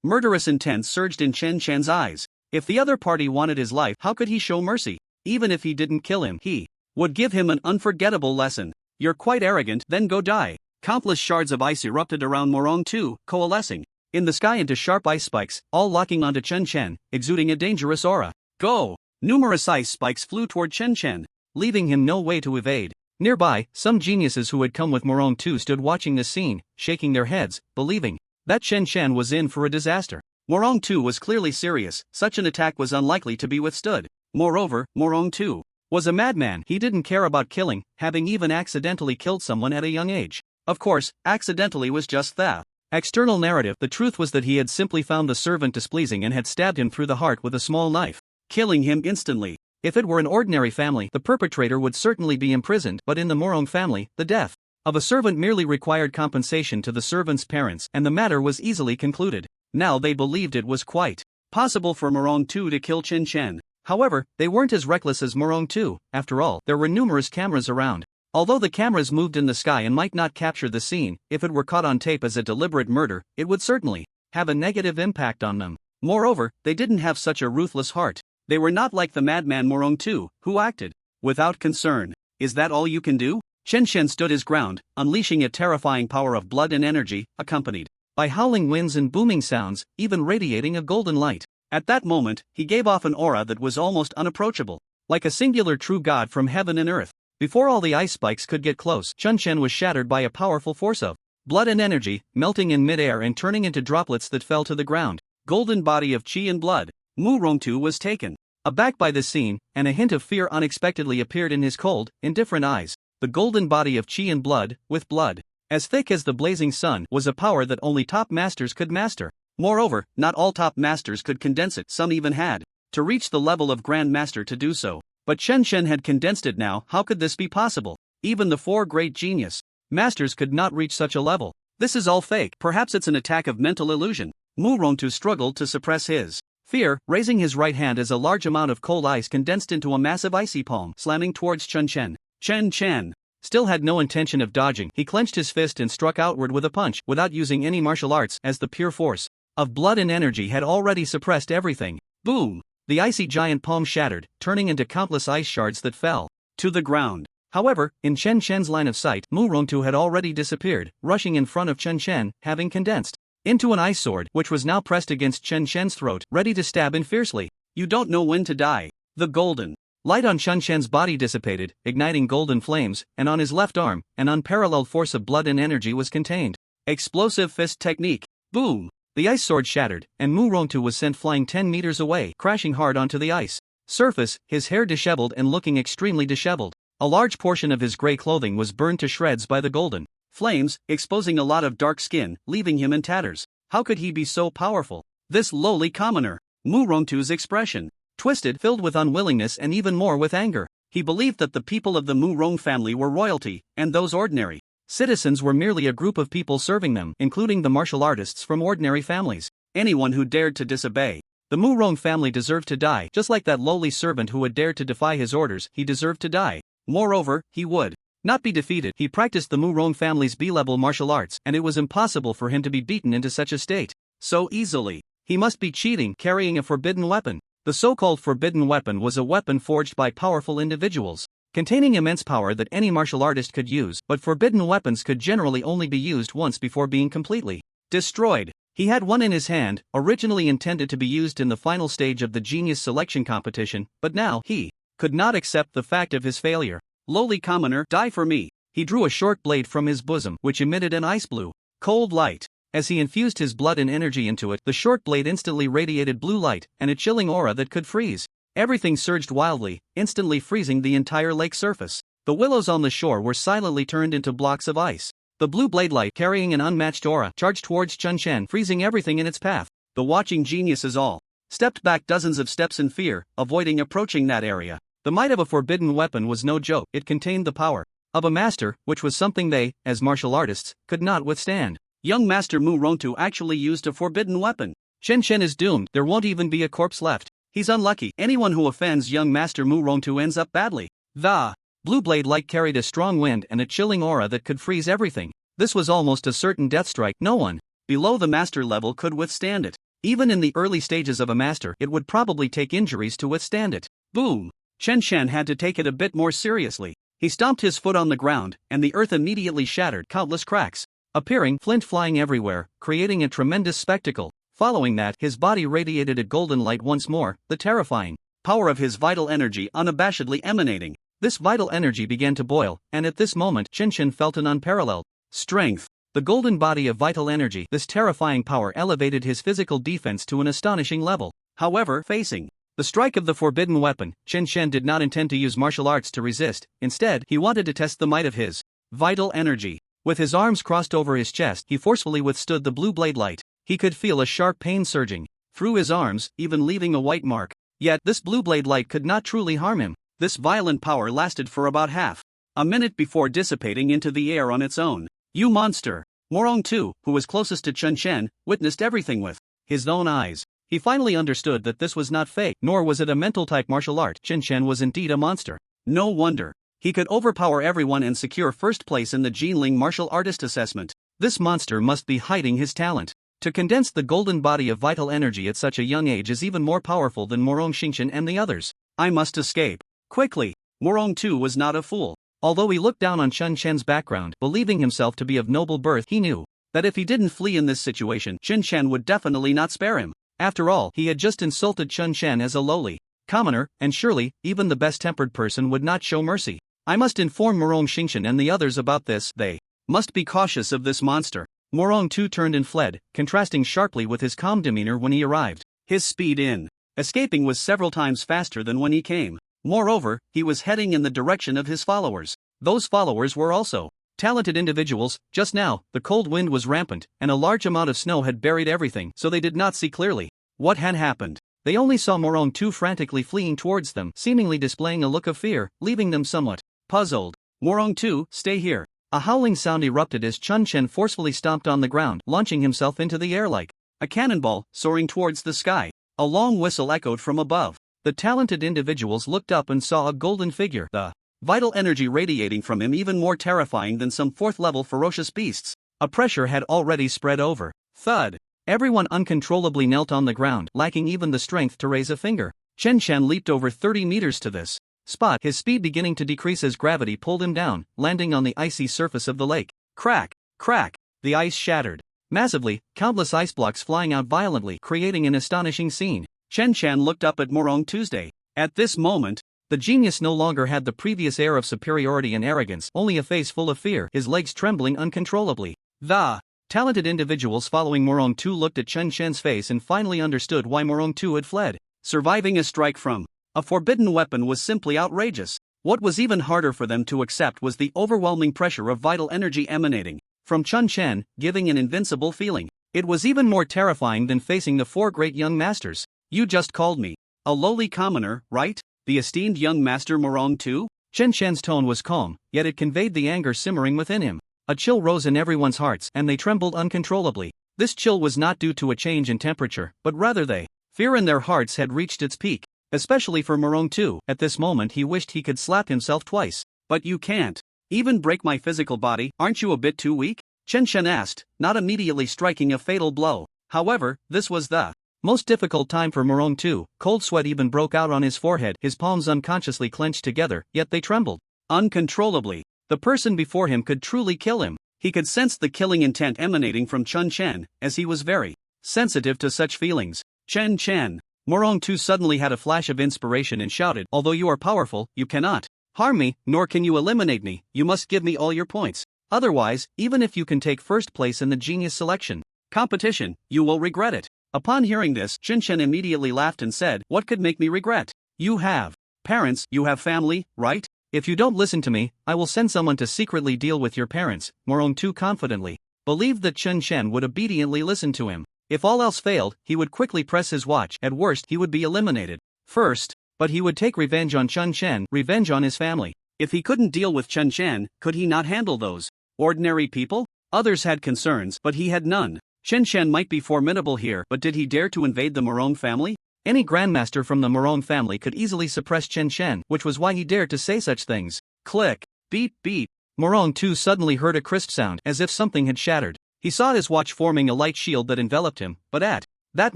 Murderous intent surged in Chen Chen's eyes. If the other party wanted his life, how could he show mercy? Even if he didn't kill him, he would give him an unforgettable lesson. You're quite arrogant, then go die. Countless shards of ice erupted around Morong too, coalescing in the sky into sharp ice spikes, all locking onto Chen Chen, exuding a dangerous aura. Go! Numerous ice spikes flew toward Chen Chen, leaving him no way to evade. Nearby, some geniuses who had come with Morong too stood watching this scene, shaking their heads, believing that Chen Chen was in for a disaster. Morong too was clearly serious. Such an attack was unlikely to be withstood. Moreover, Morong too was a madman. He didn't care about killing, having even accidentally killed someone at a young age. Of course, accidentally was just that external narrative. The truth was that he had simply found the servant displeasing and had stabbed him through the heart with a small knife, killing him instantly. If it were an ordinary family, the perpetrator would certainly be imprisoned, but in the Morong family, the death of a servant merely required compensation to the servant's parents, and the matter was easily concluded. Now they believed it was quite possible for Morong too to kill Chen Chen. However, they weren't as reckless as Morong too. After all, there were numerous cameras around. Although the cameras moved in the sky and might not capture the scene, if it were caught on tape as a deliberate murder, it would certainly have a negative impact on them. Moreover, they didn't have such a ruthless heart. They were not like the madman Morong too, who acted without concern. Is that all you can do? Chen Chen stood his ground, unleashing a terrifying power of blood and energy, accompanied by howling winds and booming sounds, even radiating a golden light. At that moment, he gave off an aura that was almost unapproachable, like a singular true god from heaven and earth. Before all the ice spikes could get close, Chen Chen was shattered by a powerful force of blood and energy, melting in midair and turning into droplets that fell to the ground. Golden body of chi and blood. Morong too was taken aback by this scene, and a hint of fear unexpectedly appeared in his cold, indifferent eyes. The golden body of chi and blood, with blood as thick as the blazing sun, was a power that only top masters could master. Moreover, not all top masters could condense it. Some even had to reach the level of Grand Master to do so. But Chen Chen had condensed it now. How could this be possible? Even the four great genius masters could not reach such a level. This is all fake. Perhaps it's an attack of mental illusion. Morong too struggled to suppress his fear, raising his right hand as a large amount of cold ice condensed into a massive icy palm, slamming towards Chen Chen. Chen Chen still had no intention of dodging. He clenched his fist and struck outward with a punch, without using any martial arts, as the pure force of blood and energy had already suppressed everything. Boom! The icy giant palm shattered, turning into countless ice shards that fell to the ground. However, in Chen Chen's line of sight, Morong too had already disappeared, rushing in front of Chen Chen, having condensed into an ice sword, which was now pressed against Chen Chen's throat, ready to stab in fiercely. You don't know when to die. The golden light on Chen Chen's body dissipated, igniting golden flames, and on his left arm, an unparalleled force of blood and energy was contained. Explosive fist technique. Boom! The ice sword shattered, and Morong too was sent flying 10 meters away, crashing hard onto the ice surface, his hair disheveled and looking extremely disheveled. A large portion of his gray clothing was burned to shreds by the golden flames, exposing a lot of dark skin, leaving him in tatters. How could he be so powerful? This lowly commoner. Morong too's expression twisted, filled with unwillingness and even more with anger. He believed that the people of the Morong family were royalty, and those ordinary citizens were merely a group of people serving them, including the martial artists from ordinary families. Anyone who dared to disobey the Morong family deserved to die, just like that lowly servant who had dared to defy his orders. He deserved to die. Moreover, he would not be defeated. He practiced the Morong family's B-level martial arts, and it was impossible for him to be beaten into such a state so easily. He must be cheating, carrying a forbidden weapon. The so-called forbidden weapon was a weapon forged by powerful individuals, containing immense power that any martial artist could use, but forbidden weapons could generally only be used once before being completely destroyed. He had one in his hand, originally intended to be used in the final stage of the genius selection competition, but now he could not accept the fact of his failure. Lowly commoner, die for me. He drew a short blade from his bosom, which emitted an ice blue, cold light. As he infused his blood and energy into it, the short blade instantly radiated blue light, and a chilling aura that could freeze everything surged wildly, instantly freezing the entire lake surface. The willows on the shore were silently turned into blocks of ice. The blue blade light, carrying an unmatched aura, charged towards Chun Chen, freezing everything in its path. The watching geniuses all stepped back dozens of steps in fear, avoiding approaching that area. The might of a forbidden weapon was no joke. It contained the power of a master, which was something they, as martial artists, could not withstand. Young Master Mu Rongtu actually used a forbidden weapon. Chen Chen is doomed. There won't even be a corpse left. He's unlucky. Anyone who offends young Master Mu Rongtu ends up badly. The blue blade light carried a strong wind and a chilling aura that could freeze everything. This was almost a certain death strike. No one below the master level could withstand it. Even in the early stages of a master, it would probably take injuries to withstand it. Boom! Chen Chen had to take it a bit more seriously. He stomped his foot on the ground, and the earth immediately shattered, countless cracks appearing, flint flying everywhere, creating a tremendous spectacle. Following that, his body radiated a golden light once more, the terrifying power of his vital energy unabashedly emanating. This vital energy began to boil, and at this moment Chen Chen felt an unparalleled strength. The golden body of vital energy, this terrifying power elevated his physical defense to an astonishing level. However, facing the strike of the forbidden weapon, Chen Chen did not intend to use martial arts to resist. Instead, he wanted to test the might of his vital energy. With his arms crossed over his chest, he forcefully withstood the blue blade light. He could feel a sharp pain surging through his arms, even leaving a white mark. Yet, this blue blade light could not truly harm him. This violent power lasted for about half a minute before dissipating into the air on its own. You monster! Morong Tu, who was closest to Chen Chen, witnessed everything with his own eyes. He finally understood that this was not fake, nor was it a mental-type martial art. Chen Chen was indeed a monster. No wonder he could overpower everyone and secure first place in the Jinling martial artist assessment. This monster must be hiding his talent. To condense the golden body of vital energy at such a young age is even more powerful than Morong Xingchen and the others. I must escape quickly. Morong Tu was not a fool. Although he looked down on Chen Chen's background, believing himself to be of noble birth, he knew that if he didn't flee in this situation, Chen Chen would definitely not spare him. After all, he had just insulted Chen Chen as a lowly commoner, and surely, even the best-tempered person would not show mercy. I must inform Morong Xingchen and the others about this. They must be cautious of this monster. Morong Tu turned and fled, contrasting sharply with his calm demeanor when he arrived. His speed in escaping was several times faster than when he came. Moreover, he was heading in the direction of his followers. Those followers were also talented individuals. Just now, the cold wind was rampant, and a large amount of snow had buried everything, so they did not see clearly what had happened. They only saw Morong Tu frantically fleeing towards them, seemingly displaying a look of fear, leaving them somewhat puzzled. Morong Tu, stay here. A howling sound erupted as Chun Chen forcefully stomped on the ground, launching himself into the air like a cannonball, soaring towards the sky. A long whistle echoed from above. The talented individuals looked up and saw a golden figure, the vital energy radiating from him even more terrifying than some fourth-level ferocious beasts. A pressure had already spread over. Thud! Everyone uncontrollably knelt on the ground, lacking even the strength to raise a finger. Chen Chen leaped over 30 meters to this spot, his speed beginning to decrease as gravity pulled him down, landing on the icy surface of the lake. Crack! Crack! The ice shattered massively, countless ice blocks flying out violently, creating an astonishing scene. Chen Chen looked up at Morong Tuesday. At this moment, the genius no longer had the previous air of superiority and arrogance, only a face full of fear, his legs trembling uncontrollably. The talented individuals following Morong Tu looked at Chen Chen's face and finally understood why Morong Tu had fled. Surviving a strike from a forbidden weapon was simply outrageous. What was even harder for them to accept was the overwhelming pressure of vital energy emanating from Chen Chen, giving an invincible feeling. It was even more terrifying than facing the four great young masters. You just called me a lowly commoner, right? The esteemed young master Morong Tu? Chen Chen's tone was calm, yet it conveyed the anger simmering within him. A chill rose in everyone's hearts, and they trembled uncontrollably. This chill was not due to a change in temperature, but rather fear in their hearts had reached its peak. Especially for Morong Tu. At this moment he wished he could slap himself twice. But you can't even break my physical body, aren't you a bit too weak? Chen Chen asked, not immediately striking a fatal blow. However, this was the most difficult time for Morong Tu. Cold sweat even broke out on his forehead, his palms unconsciously clenched together, yet they trembled uncontrollably. The person before him could truly kill him. He could sense the killing intent emanating from Chun Chen, as he was very sensitive to such feelings. Chen Chen. Morong Tu suddenly had a flash of inspiration and shouted, although you are powerful, you cannot harm me, nor can you eliminate me. You must give me all your points. Otherwise, even if you can take first place in the genius selection competition, you will regret it. Upon hearing this, Chen Chen immediately laughed and said, what could make me regret? You have parents, you have family, right? If you don't listen to me, I will send someone to secretly deal with your parents, Morong Tu confidently believed that Chen Shen would obediently listen to him. If all else failed, he would quickly press his watch. At worst, he would be eliminated first, but he would take revenge on Chen Shen, revenge on his family. If he couldn't deal with Chen Shen, could he not handle those ordinary people? Others had concerns, but he had none. Chen Shen might be formidable here, but did he dare to invade the Morong family? Any grandmaster from the Morong family could easily suppress Chen Shen, which was why he dared to say such things. Click. Beep beep. Morong Tu suddenly heard a crisp sound, as if something had shattered. He saw his watch forming a light shield that enveloped him, but at that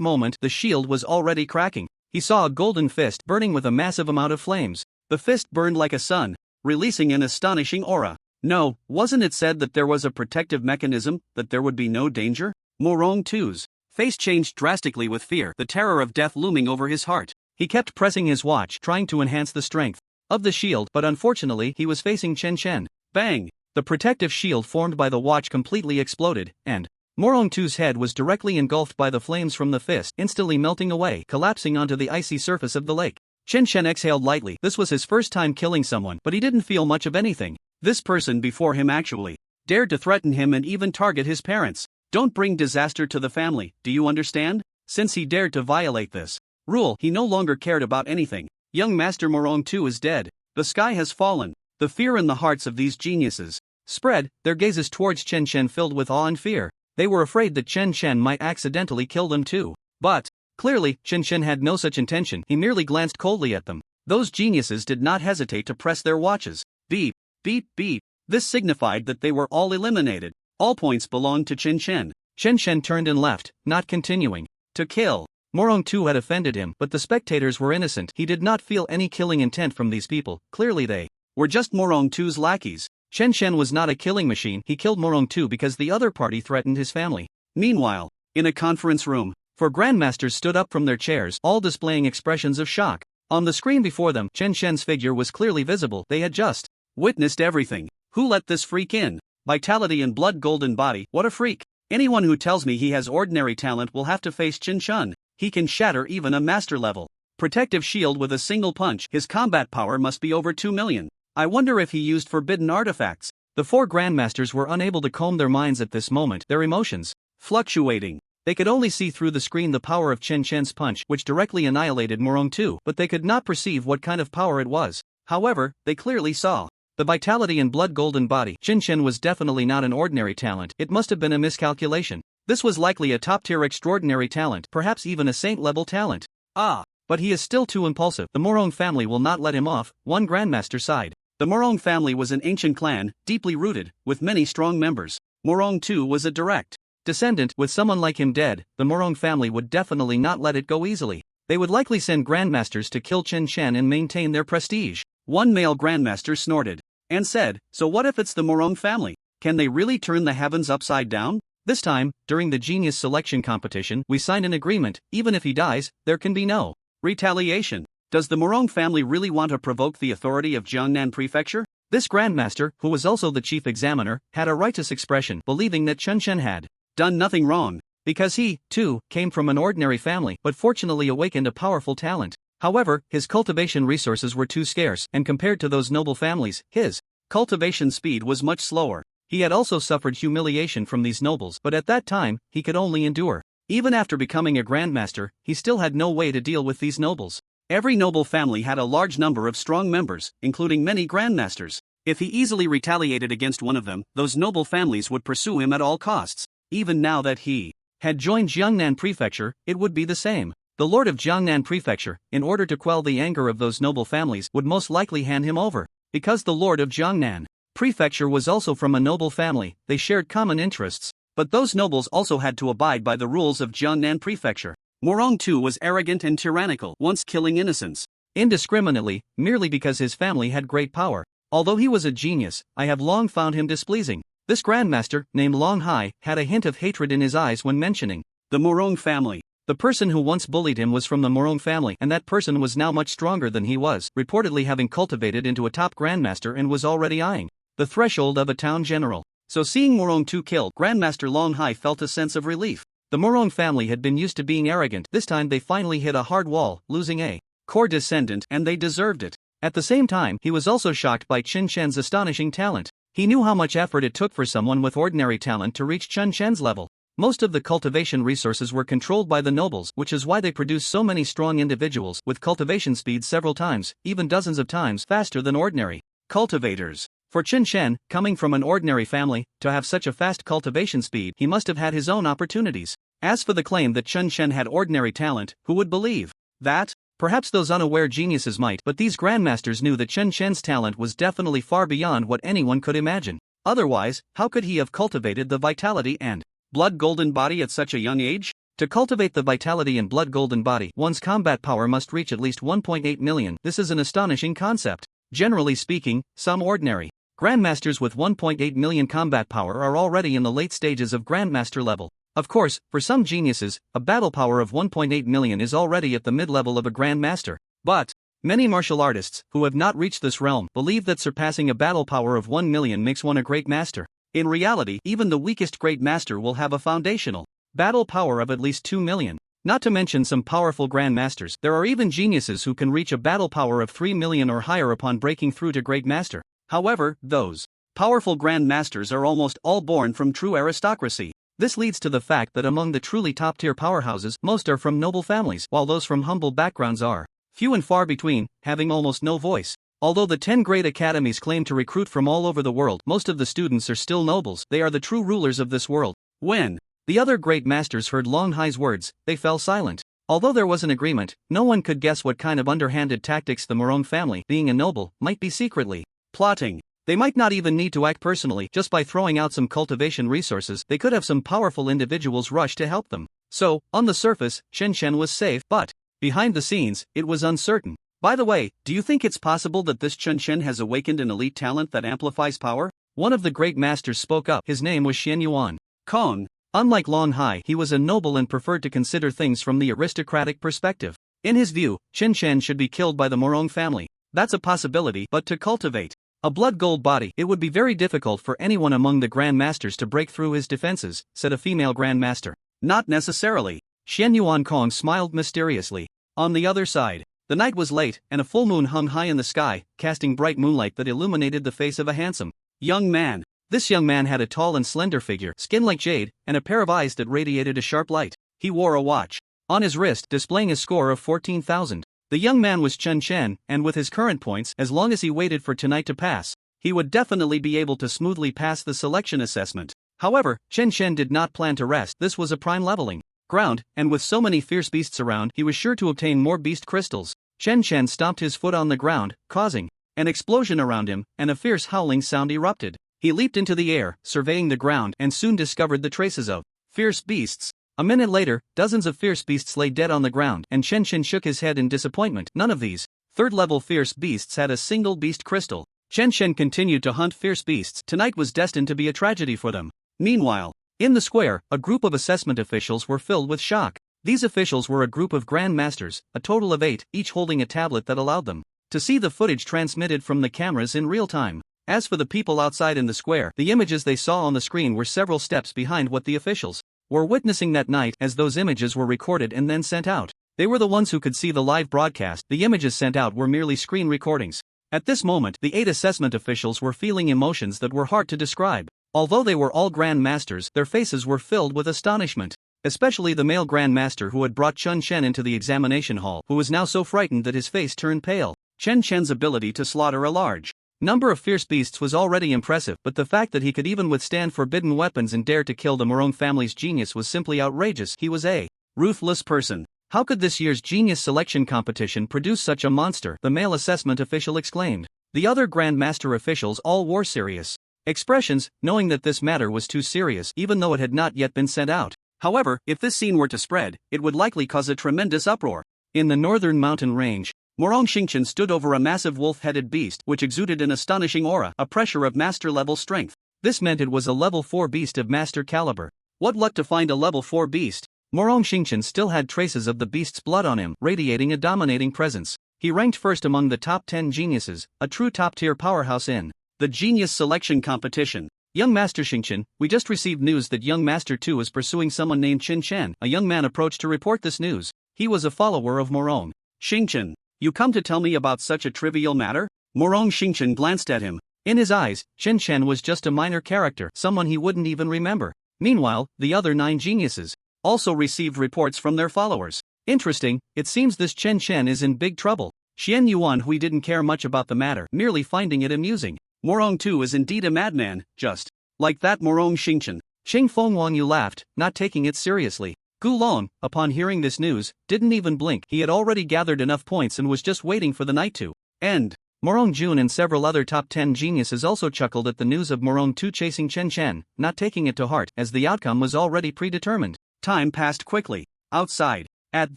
moment the shield was already cracking. He saw a golden fist burning with a massive amount of flames. The fist burned like a sun, releasing an astonishing aura. No, wasn't it said that there was a protective mechanism, that there would be no danger? Morong Tu's face changed drastically with fear, the terror of death looming over his heart. He kept pressing his watch, trying to enhance the strength of the shield, but unfortunately he was facing Chen Shen. Bang! The protective shield formed by the watch completely exploded, and Morong Tu's head was directly engulfed by the flames from the fist, instantly melting away, collapsing onto the icy surface of the lake. Chen Shen exhaled lightly. This was his first time killing someone, but he didn't feel much of anything. This person before him actually dared to threaten him and even target his parents. Don't bring disaster to the family, do you understand? Since he dared to violate this rule, he no longer cared about anything. Young Master Morong Tu is dead. The sky has fallen. The fear in the hearts of these geniuses spread, their gazes towards Chen Shen filled with awe and fear. They were afraid that Chen Shen might accidentally kill them too. But clearly, Chen Shen had no such intention. He merely glanced coldly at them. Those geniuses did not hesitate to press their watches. Beep, beep, beep. This signified that they were all eliminated. All points belonged to Chen Shen. Chen Shen turned and left, not continuing to kill. Morong Tu had offended him, but the spectators were innocent. He did not feel any killing intent from these people. Clearly they were just Morong Tu's lackeys. Chen Shen was not a killing machine. He killed Morong Tu because the other party threatened his family. Meanwhile, in a conference room, four grandmasters stood up from their chairs, all displaying expressions of shock. On the screen before them, Chen Shen's figure was clearly visible. They had just witnessed everything. Who let this freak in? Vitality and blood golden body, what a freak. Anyone who tells me he has ordinary talent will have to face Chen Shen. He can shatter even a master level protective shield with a single punch. His combat power must be over 2 million. I wonder if he used forbidden artifacts. The four grandmasters were unable to calm their minds at this moment, their emotions fluctuating. They could only see through the screen the power of Chen Shen's punch, which directly annihilated Morong Tu, but they could not perceive what kind of power it was. However, they clearly saw the vitality and blood golden body. Chen Shen was definitely not an ordinary talent. It must have been a miscalculation. This was likely a top-tier extraordinary talent, perhaps even a saint-level talent. But he is still too impulsive. The Morong family will not let him off, one grandmaster sighed. The Morong family was an ancient clan, deeply rooted, with many strong members. Morong Tu was a direct descendant. With someone like him dead, the Morong family would definitely not let it go easily. They would likely send grandmasters to kill Chen Shen and maintain their prestige. One male grandmaster snorted and said, "So what if it's the Morong family? Can they really turn the heavens upside down?" This time, during the genius selection competition, we signed an agreement. Even if he dies, there can be no retaliation. Does the Morong family really want to provoke the authority of Jiangnan Prefecture? This grandmaster, who was also the chief examiner, had a righteous expression, believing that Chen Shen had done nothing wrong, because he, too, came from an ordinary family, but fortunately awakened a powerful talent. However, his cultivation resources were too scarce, and compared to those noble families, his cultivation speed was much slower. He had also suffered humiliation from these nobles, but at that time, he could only endure. Even after becoming a grandmaster, he still had no way to deal with these nobles. Every noble family had a large number of strong members, including many grandmasters. If he easily retaliated against one of them, those noble families would pursue him at all costs. Even now that he had joined Jiangnan Prefecture, it would be the same. The lord of Jiangnan Prefecture, in order to quell the anger of those noble families, would most likely hand him over. Because the lord of Jiangnan Prefecture was also from a noble family, they shared common interests. But those nobles also had to abide by the rules of Jiangnan Prefecture. Morong Tu was arrogant and tyrannical, once killing innocents indiscriminately, merely because his family had great power. Although he was a genius, I have long found him displeasing. This grandmaster, named Long Hai, had a hint of hatred in his eyes when mentioning the Morong family. The person who once bullied him was from the Morong family, and that person was now much stronger than he was, reportedly having cultivated into a top grandmaster and was already eyeing the threshold of a town general. So seeing Morong Tu killed, Grandmaster Long Hai felt a sense of relief. The Morong family had been used to being arrogant. This time they finally hit a hard wall, losing a core descendant, and they deserved it. At the same time, he was also shocked by Chen Chen's astonishing talent. He knew how much effort it took for someone with ordinary talent to reach Chen Chen's level. Most of the cultivation resources were controlled by the nobles, which is why they produce so many strong individuals with cultivation speed several times, even dozens of times faster than ordinary cultivators. For Chen Chen, coming from an ordinary family, to have such a fast cultivation speed, he must have had his own opportunities. As for the claim that Chen Chen had ordinary talent, who would believe that? Perhaps those unaware geniuses might, but these grandmasters knew that Chen Chen's talent was definitely far beyond what anyone could imagine. Otherwise, how could he have cultivated the vitality and blood golden body at such a young age? To cultivate the vitality and blood golden body, one's combat power must reach at least 1.8 million. This is an astonishing concept. Generally speaking, some ordinary grandmasters with 1.8 million combat power are already in the late stages of grandmaster level. Of course, for some geniuses, a battle power of 1.8 million is already at the mid-level of a grandmaster. But many martial artists, who have not reached this realm, believe that surpassing a battle power of 1 million makes one a great master. In reality, even the weakest great master will have a foundational battle power of at least 2 million. Not to mention some powerful grandmasters, there are even geniuses who can reach a battle power of 3 million or higher upon breaking through to great master. However, those powerful grandmasters are almost all born from true aristocracy. This leads to the fact that among the truly top-tier powerhouses, most are from noble families, while those from humble backgrounds are few and far between, having almost no voice. Although the 10 great academies claim to recruit from all over the world, most of the students are still nobles. They are the true rulers of this world. When the other great masters heard Long Hai's words, they fell silent. Although there was an agreement, no one could guess what kind of underhanded tactics the Morong family, being a noble, might be secretly plotting. They might not even need to act personally. Just by throwing out some cultivation resources, they could have some powerful individuals rush to help them. So, on the surface, Chen Chen was safe, but behind the scenes, it was uncertain. By the way, do you think it's possible that this Chen Chen has awakened an elite talent that amplifies power? One of the great masters spoke up. His name was Xian Yuan Kong. Unlike Long Hai, he was a noble and preferred to consider things from the aristocratic perspective. In his view, Chen Chen should be killed by the Morong family. That's a possibility, but to cultivate a blood gold body, it would be very difficult for anyone among the grandmasters to break through his defenses, said a female grandmaster. Not necessarily. Xian Yuan Kong smiled mysteriously. On the other side, the night was late, and a full moon hung high in the sky, casting bright moonlight that illuminated the face of a handsome young man. This young man had a tall and slender figure, skin like jade, and a pair of eyes that radiated a sharp light. He wore a watch on his wrist, displaying a score of 14,000. The young man was Chen Chen, and with his current points, as long as he waited for tonight to pass, he would definitely be able to smoothly pass the selection assessment. However, Chen Chen did not plan to rest. This was a prime leveling ground, and with so many fierce beasts around, he was sure to obtain more beast crystals. Chen Chen stomped his foot on the ground, causing an explosion around him, and a fierce howling sound erupted. He leaped into the air, surveying the ground, and soon discovered the traces of fierce beasts. A minute later, dozens of fierce beasts lay dead on the ground, and Chen Chen shook his head in disappointment. None of these third-level fierce beasts had a single beast crystal. Chen Chen continued to hunt fierce beasts. Tonight was destined to be a tragedy for them. Meanwhile, in the square, a group of assessment officials were filled with shock. These officials were a group of grandmasters, a total of 8, each holding a tablet that allowed them to see the footage transmitted from the cameras in real time. As for the people outside in the square, the images they saw on the screen were several steps behind what the officials were witnessing that night. As those images were recorded and then sent out, they were the ones who could see the live broadcast. The images sent out were merely screen recordings. At this moment, the 8 assessment officials were feeling emotions that were hard to describe. Although they were all Grand Masters, their faces were filled with astonishment. Especially the male Grand Master who had brought Chen Chen into the examination hall, who was now so frightened that his face turned pale. Chen Chen's ability to slaughter a large number of fierce beasts was already impressive, but the fact that he could even withstand forbidden weapons and dare to kill the Morong family's genius was simply outrageous. He was a ruthless person. How could this year's genius selection competition produce such a monster? The male assessment official exclaimed. The other Grand Master officials all wore serious expressions, knowing that this matter was too serious, even though it had not yet been sent out. However, if this scene were to spread, it would likely cause a tremendous uproar. In the northern mountain range, Morong Xingchen stood over a massive wolf-headed beast which exuded an astonishing aura, a pressure of master-level strength. This meant it was a level 4 beast of master caliber. What luck to find a level 4 beast! Morong Xingchen still had traces of the beast's blood on him, radiating a dominating presence. He ranked first among the top 10 geniuses, a true top-tier powerhouse in the genius selection competition. Young Master Xingchen, we just received news that young Master 2 is pursuing someone named Chen Chen. A young man approached to report this news. He was a follower of Morong Xingchen. You come to tell me about such a trivial matter? Morong Xingchen glanced at him. In his eyes, Chen Chen was just a minor character, someone he wouldn't even remember. Meanwhile, the other 9 geniuses also received reports from their followers. Interesting, it seems this Chen Chen is in big trouble. Xian Yuan Hui didn't care much about the matter, merely finding it amusing. Morong too is indeed a madman, just like that Morong Xingchen. Xing Fengwang Yu laughed, not taking it seriously. Gu Long, upon hearing this news, didn't even blink. He had already gathered enough points and was just waiting for the night to end. Morong Jun and several other top 10 geniuses also chuckled at the news of Morong Tu chasing Chen Chen, not taking it to heart, as the outcome was already predetermined. Time passed quickly. Outside. At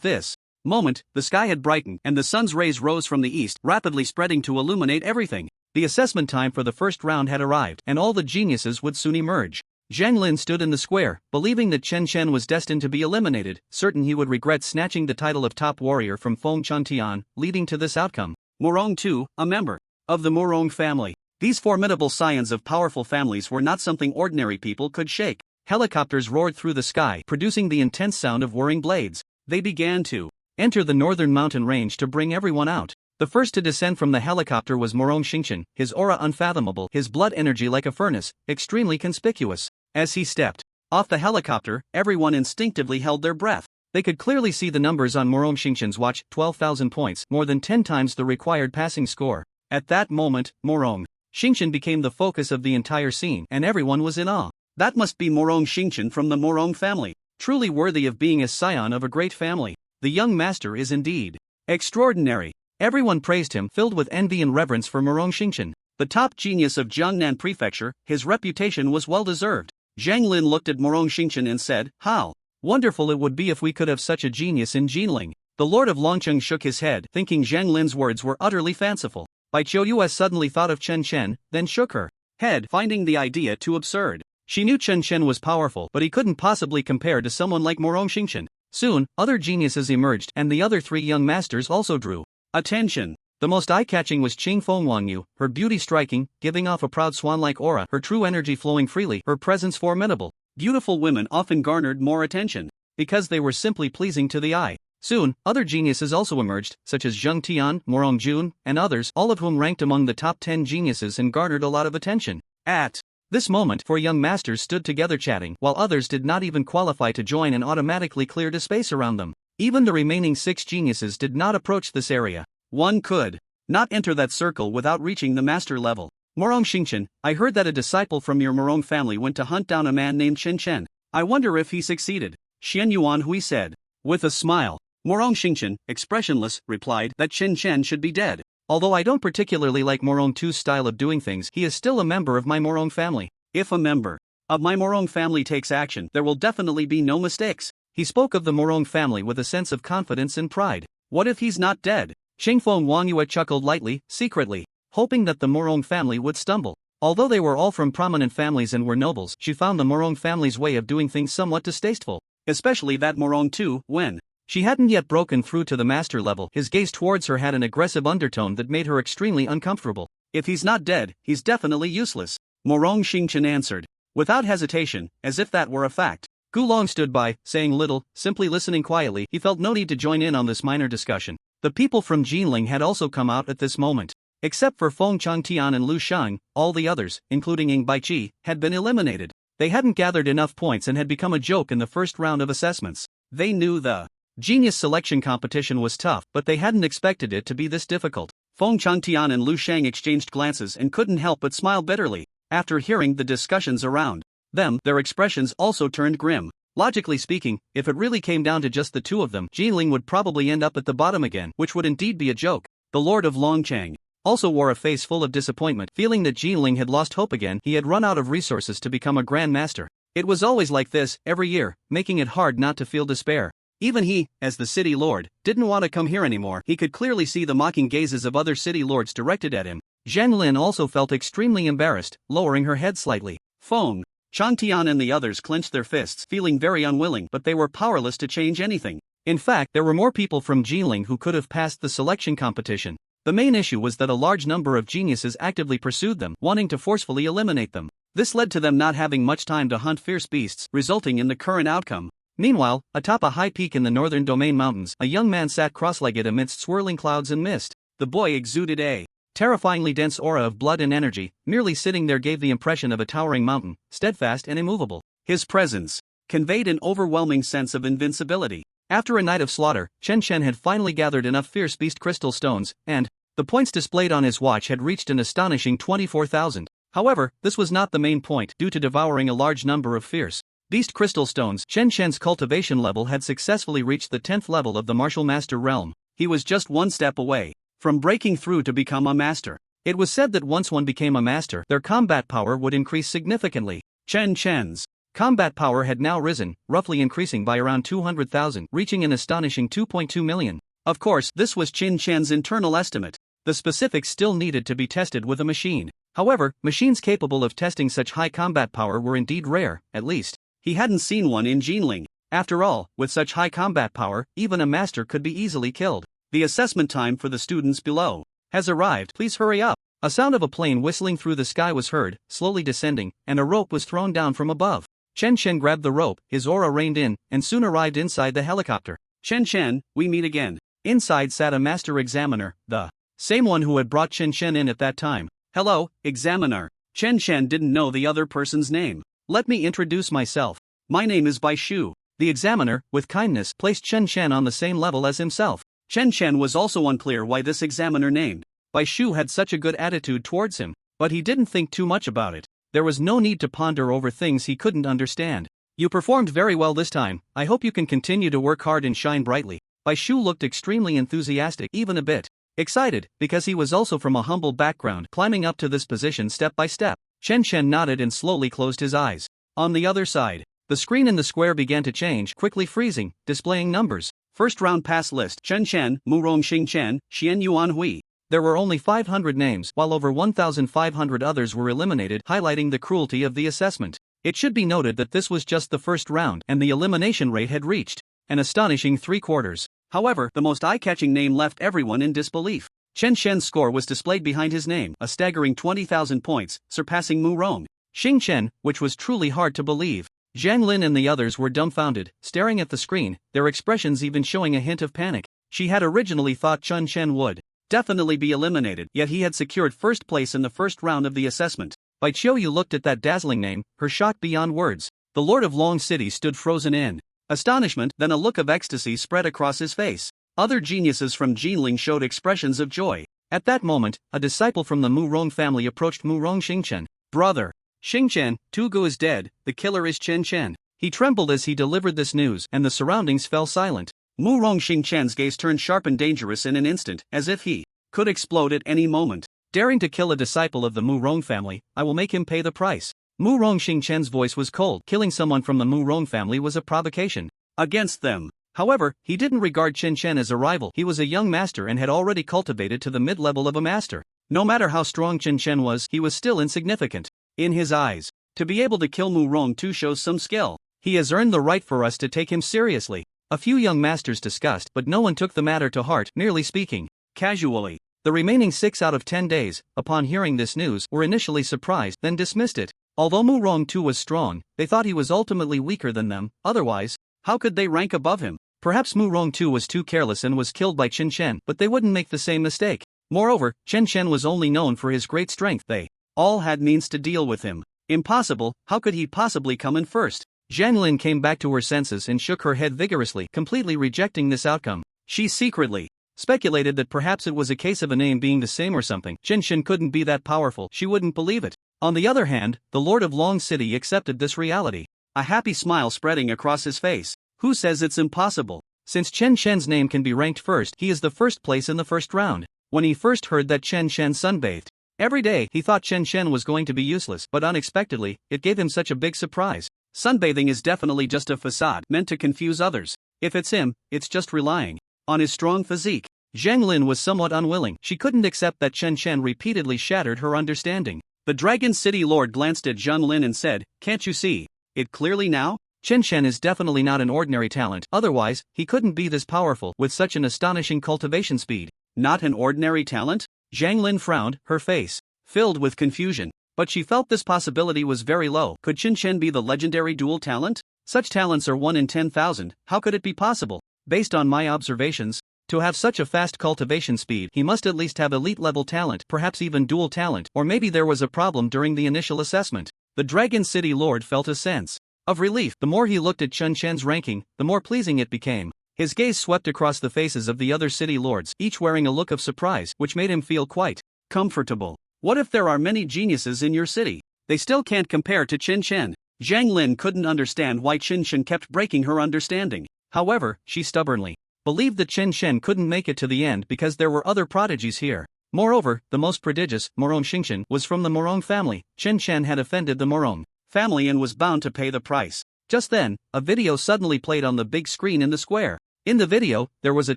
this moment, the sky had brightened and the sun's rays rose from the east, rapidly spreading to illuminate everything. The assessment time for the first round had arrived, and all the geniuses would soon emerge. Zhang Lin stood in the square, believing that Chen Chen was destined to be eliminated, certain he would regret snatching the title of top warrior from Feng Chantian, leading to this outcome. Morong too, a member of the Morong family. These formidable scions of powerful families were not something ordinary people could shake. Helicopters roared through the sky, producing the intense sound of whirring blades. They began to enter the northern mountain range to bring everyone out. The first to descend from the helicopter was Morong Xingchen, his aura unfathomable, his blood energy like a furnace, extremely conspicuous. As he stepped off the helicopter, everyone instinctively held their breath. They could clearly see the numbers on Morong Xingchen's watch, 12,000 points, more than 10 times the required passing score. At that moment, Morong Xingchen became the focus of the entire scene, and everyone was in awe. That must be Morong Xingchen from the Morong family, truly worthy of being a scion of a great family. The young master is indeed extraordinary. Everyone praised him, filled with envy and reverence for Morong Xingchen. The top genius of Jiangnan Prefecture, his reputation was well-deserved. Zhang Lin looked at Morong Xingchen and said, "How wonderful it would be if we could have such a genius in Jinling." The Lord of Longcheng shook his head, thinking Zhang Lin's words were utterly fanciful. Bai Qiuyue suddenly thought of Chen Chen, then shook her head, finding the idea too absurd. She knew Chen Chen was powerful, but he couldn't possibly compare to someone like Morong Xingchen. Soon, other geniuses emerged, and the other 3 young masters also drew attention. The most eye-catching was Qing Fengwang Yu, her beauty striking, giving off a proud swan-like aura, her true energy flowing freely, her presence formidable. Beautiful women often garnered more attention because they were simply pleasing to the eye. Soon, other geniuses also emerged, such as Zheng Tian, Morong Jun, and others, all of whom ranked among the top 10 geniuses and garnered a lot of attention. At this moment, 4 young masters stood together chatting, while others did not even qualify to join and automatically cleared a space around them. Even the remaining 6 geniuses did not approach this area. One could not enter that circle without reaching the master level. Morong Xingchen, I heard that a disciple from your Morong family went to hunt down a man named Chen Chen. I wonder if he succeeded. Xian Yuan Hui said, with a smile. Morong Xingchen, expressionless, replied that Chen Chen should be dead. Although I don't particularly like Morong Tu's style of doing things, he is still a member of my Morong family. If a member of my Morong family takes action, there will definitely be no mistakes. He spoke of the Morong family with a sense of confidence and pride. What if he's not dead? Xingfeng Wang Yue chuckled lightly, secretly, hoping that the Morong family would stumble. Although they were all from prominent families and were nobles, she found the Morong family's way of doing things somewhat distasteful. Especially that Morong too, when she hadn't yet broken through to the master level. His gaze towards her had an aggressive undertone that made her extremely uncomfortable. If he's not dead, he's definitely useless, Morong Xingchen answered, without hesitation, as if that were a fact. Gu Long stood by, saying little, simply listening quietly. He felt no need to join in on this minor discussion. The people from Jinling had also come out at this moment. Except for Feng Changtian and Lu Shang, all the others, including Ying Baiqi, had been eliminated. They hadn't gathered enough points and had become a joke in the first round of assessments. They knew the genius selection competition was tough, but they hadn't expected it to be this difficult. Feng Changtian and Lu Shang exchanged glances and couldn't help but smile bitterly. After hearing the discussions around them, their expressions also turned grim. Logically speaking, if it really came down to just the 2 of them, Jinling would probably end up at the bottom again, which would indeed be a joke. The Lord of Longcheng also wore a face full of disappointment, feeling that Jinling had lost hope again. He had run out of resources to become a Grand Master. It was always like this, every year, making it hard not to feel despair. Even he, as the city lord, didn't want to come here anymore. He could clearly see the mocking gazes of other city lords directed at him. Zhang Lin also felt extremely embarrassed, lowering her head slightly. Feng Changtian and the others clenched their fists, feeling very unwilling, but they were powerless to change anything. In fact, there were more people from Jinling who could have passed the selection competition. The main issue was that a large number of geniuses actively pursued them, wanting to forcefully eliminate them. This led to them not having much time to hunt fierce beasts, resulting in the current outcome. Meanwhile, atop a high peak in the northern Domain Mountains, a young man sat cross-legged amidst swirling clouds and mist. The boy exuded a terrifyingly dense aura of blood and energy. Merely sitting there gave the impression of a towering mountain, steadfast and immovable. His presence conveyed an overwhelming sense of invincibility. After a night of slaughter, Chen Chen had finally gathered enough fierce beast crystal stones, and the points displayed on his watch had reached an astonishing 24,000. However, this was not the main point. Due to devouring a large number of fierce beast crystal stones, Chen Chen's cultivation level had successfully reached the 10th level of the martial master realm. He was just one step away from breaking through to become a master. It was said that once one became a master, their combat power would increase significantly. Chen Chen's combat power had now risen, roughly increasing by around 200,000, reaching an astonishing 2.2 million. Of course, this was Chen Chen's internal estimate. The specifics still needed to be tested with a machine. However, machines capable of testing such high combat power were indeed rare. At least he hadn't seen one in Jinling. After all, with such high combat power, even a master could be easily killed. The assessment time for the students below has arrived. Please hurry up. A sound of a plane whistling through the sky was heard, slowly descending, and a rope was thrown down from above. Chen Chen grabbed the rope, his aura reined in, and soon arrived inside the helicopter. Chen Chen, we meet again. Inside sat a master examiner, the same one who had brought Chen Chen in at that time. Hello, examiner. Chen Chen didn't know the other person's name. Let me introduce myself. My name is Bai Shu. The examiner, with kindness, placed Chen Chen on the same level as himself. Chen Chen was also unclear why this examiner named Bai Shu had such a good attitude towards him, but he didn't think too much about it. There was no need to ponder over things he couldn't understand. You performed very well this time. I hope you can continue to work hard and shine brightly. Bai Shu looked extremely enthusiastic, even a bit excited, because he was also from a humble background, climbing up to this position step by step. Chen Chen nodded and slowly closed his eyes. On the other side, the screen in the square began to change, quickly freezing, displaying numbers. First round pass list: Chen Chen, Murong Xing Chen, Xian Yuan Hui. There were only 500 names, while over 1,500 others were eliminated, highlighting the cruelty of the assessment. It should be noted that this was just the first round, and the elimination rate had reached an astonishing 3/4. However, the most eye-catching name left everyone in disbelief. Chen Chen's score was displayed behind his name, a staggering 20,000 points, surpassing Murong Xing Chen, which was truly hard to believe. Zhang Lin and the others were dumbfounded, staring at the screen, their expressions even showing a hint of panic. She had originally thought Chen Chen would definitely be eliminated, yet he had secured first place in the first round of the assessment. Bai Qiuyu looked at that dazzling name, her shock beyond words. The Lord of Long City stood frozen in astonishment, then a look of ecstasy spread across his face. Other geniuses from Jinling showed expressions of joy. At that moment, a disciple from the Murong family approached Murong Xingchen. Brother Xingchen, Tugu is dead, the killer is Chen Chen. He trembled as he delivered this news, and the surroundings fell silent. Murong Xingchen's gaze turned sharp and dangerous in an instant, as if he could explode at any moment. Daring to kill a disciple of the Murong family, I will make him pay the price. Murong Xingchen's voice was cold. Killing someone from the Murong family was a provocation against them. However, he didn't regard Chen Chen as a rival. He was a young master and had already cultivated to the mid-level of a master. No matter how strong Chen Chen was, he was still insignificant in his eyes. To be able to kill Murong too shows some skill. He has earned the right for us to take him seriously. A few young masters discussed, but no one took the matter to heart, merely speaking casually. The remaining 6 out of 10 days, upon hearing this news, were initially surprised, then dismissed it. Although Murong too was strong, they thought he was ultimately weaker than them. Otherwise, how could they rank above him? Perhaps Murong too was too careless and was killed by Chen Chen, but they wouldn't make the same mistake. Moreover, Chen Chen was only known for his great strength. They all had means to deal with him. Impossible, how could he possibly come in first? Zhang Lin came back to her senses and shook her head vigorously, completely rejecting this outcome. She secretly speculated that perhaps it was a case of a name being the same or something. Chen Chen couldn't be that powerful, she wouldn't believe it. On the other hand, the Lord of Long City accepted this reality, a happy smile spreading across his face. Who says it's impossible? Since Chen Chen's name can be ranked first, he is the first place in the first round. When he first heard that Chen Chen sunbathed every day, he thought Chen Chen was going to be useless, but unexpectedly, it gave him such a big surprise. Sunbathing is definitely just a facade meant to confuse others. If it's him, it's just relying on his strong physique. Zhang Lin was somewhat unwilling. She couldn't accept that Chen Chen repeatedly shattered her understanding. The Dragon City Lord glanced at Zhang Lin and said, "Can't you see it clearly now? Chen Chen is definitely not an ordinary talent, otherwise, he couldn't be this powerful with such an astonishing cultivation speed." Not an ordinary talent? Zhang Lin frowned, her face filled with confusion. But she felt this possibility was very low. Could Chen Chen be the legendary dual talent? Such talents are 1 in 10,000, how could it be possible? Based on my observations, to have such a fast cultivation speed, he must at least have elite-level talent, perhaps even dual talent, or maybe there was a problem during the initial assessment. The Dragon City Lord felt a sense of relief. The more he looked at Chen Chen's ranking, the more pleasing it became. His gaze swept across the faces of the other city lords, each wearing a look of surprise, which made him feel quite comfortable. What if there are many geniuses in your city? They still can't compare to Chen Chen. Zhang Lin couldn't understand why Chen Chen kept breaking her understanding. However, she stubbornly believed that Chen Chen couldn't make it to the end because there were other prodigies here. Moreover, the most prodigious, Morong Xingchen, was from the Morong family. Chen Chen had offended the Morong family and was bound to pay the price. Just then, a video suddenly played on the big screen in the square. In the video, there was a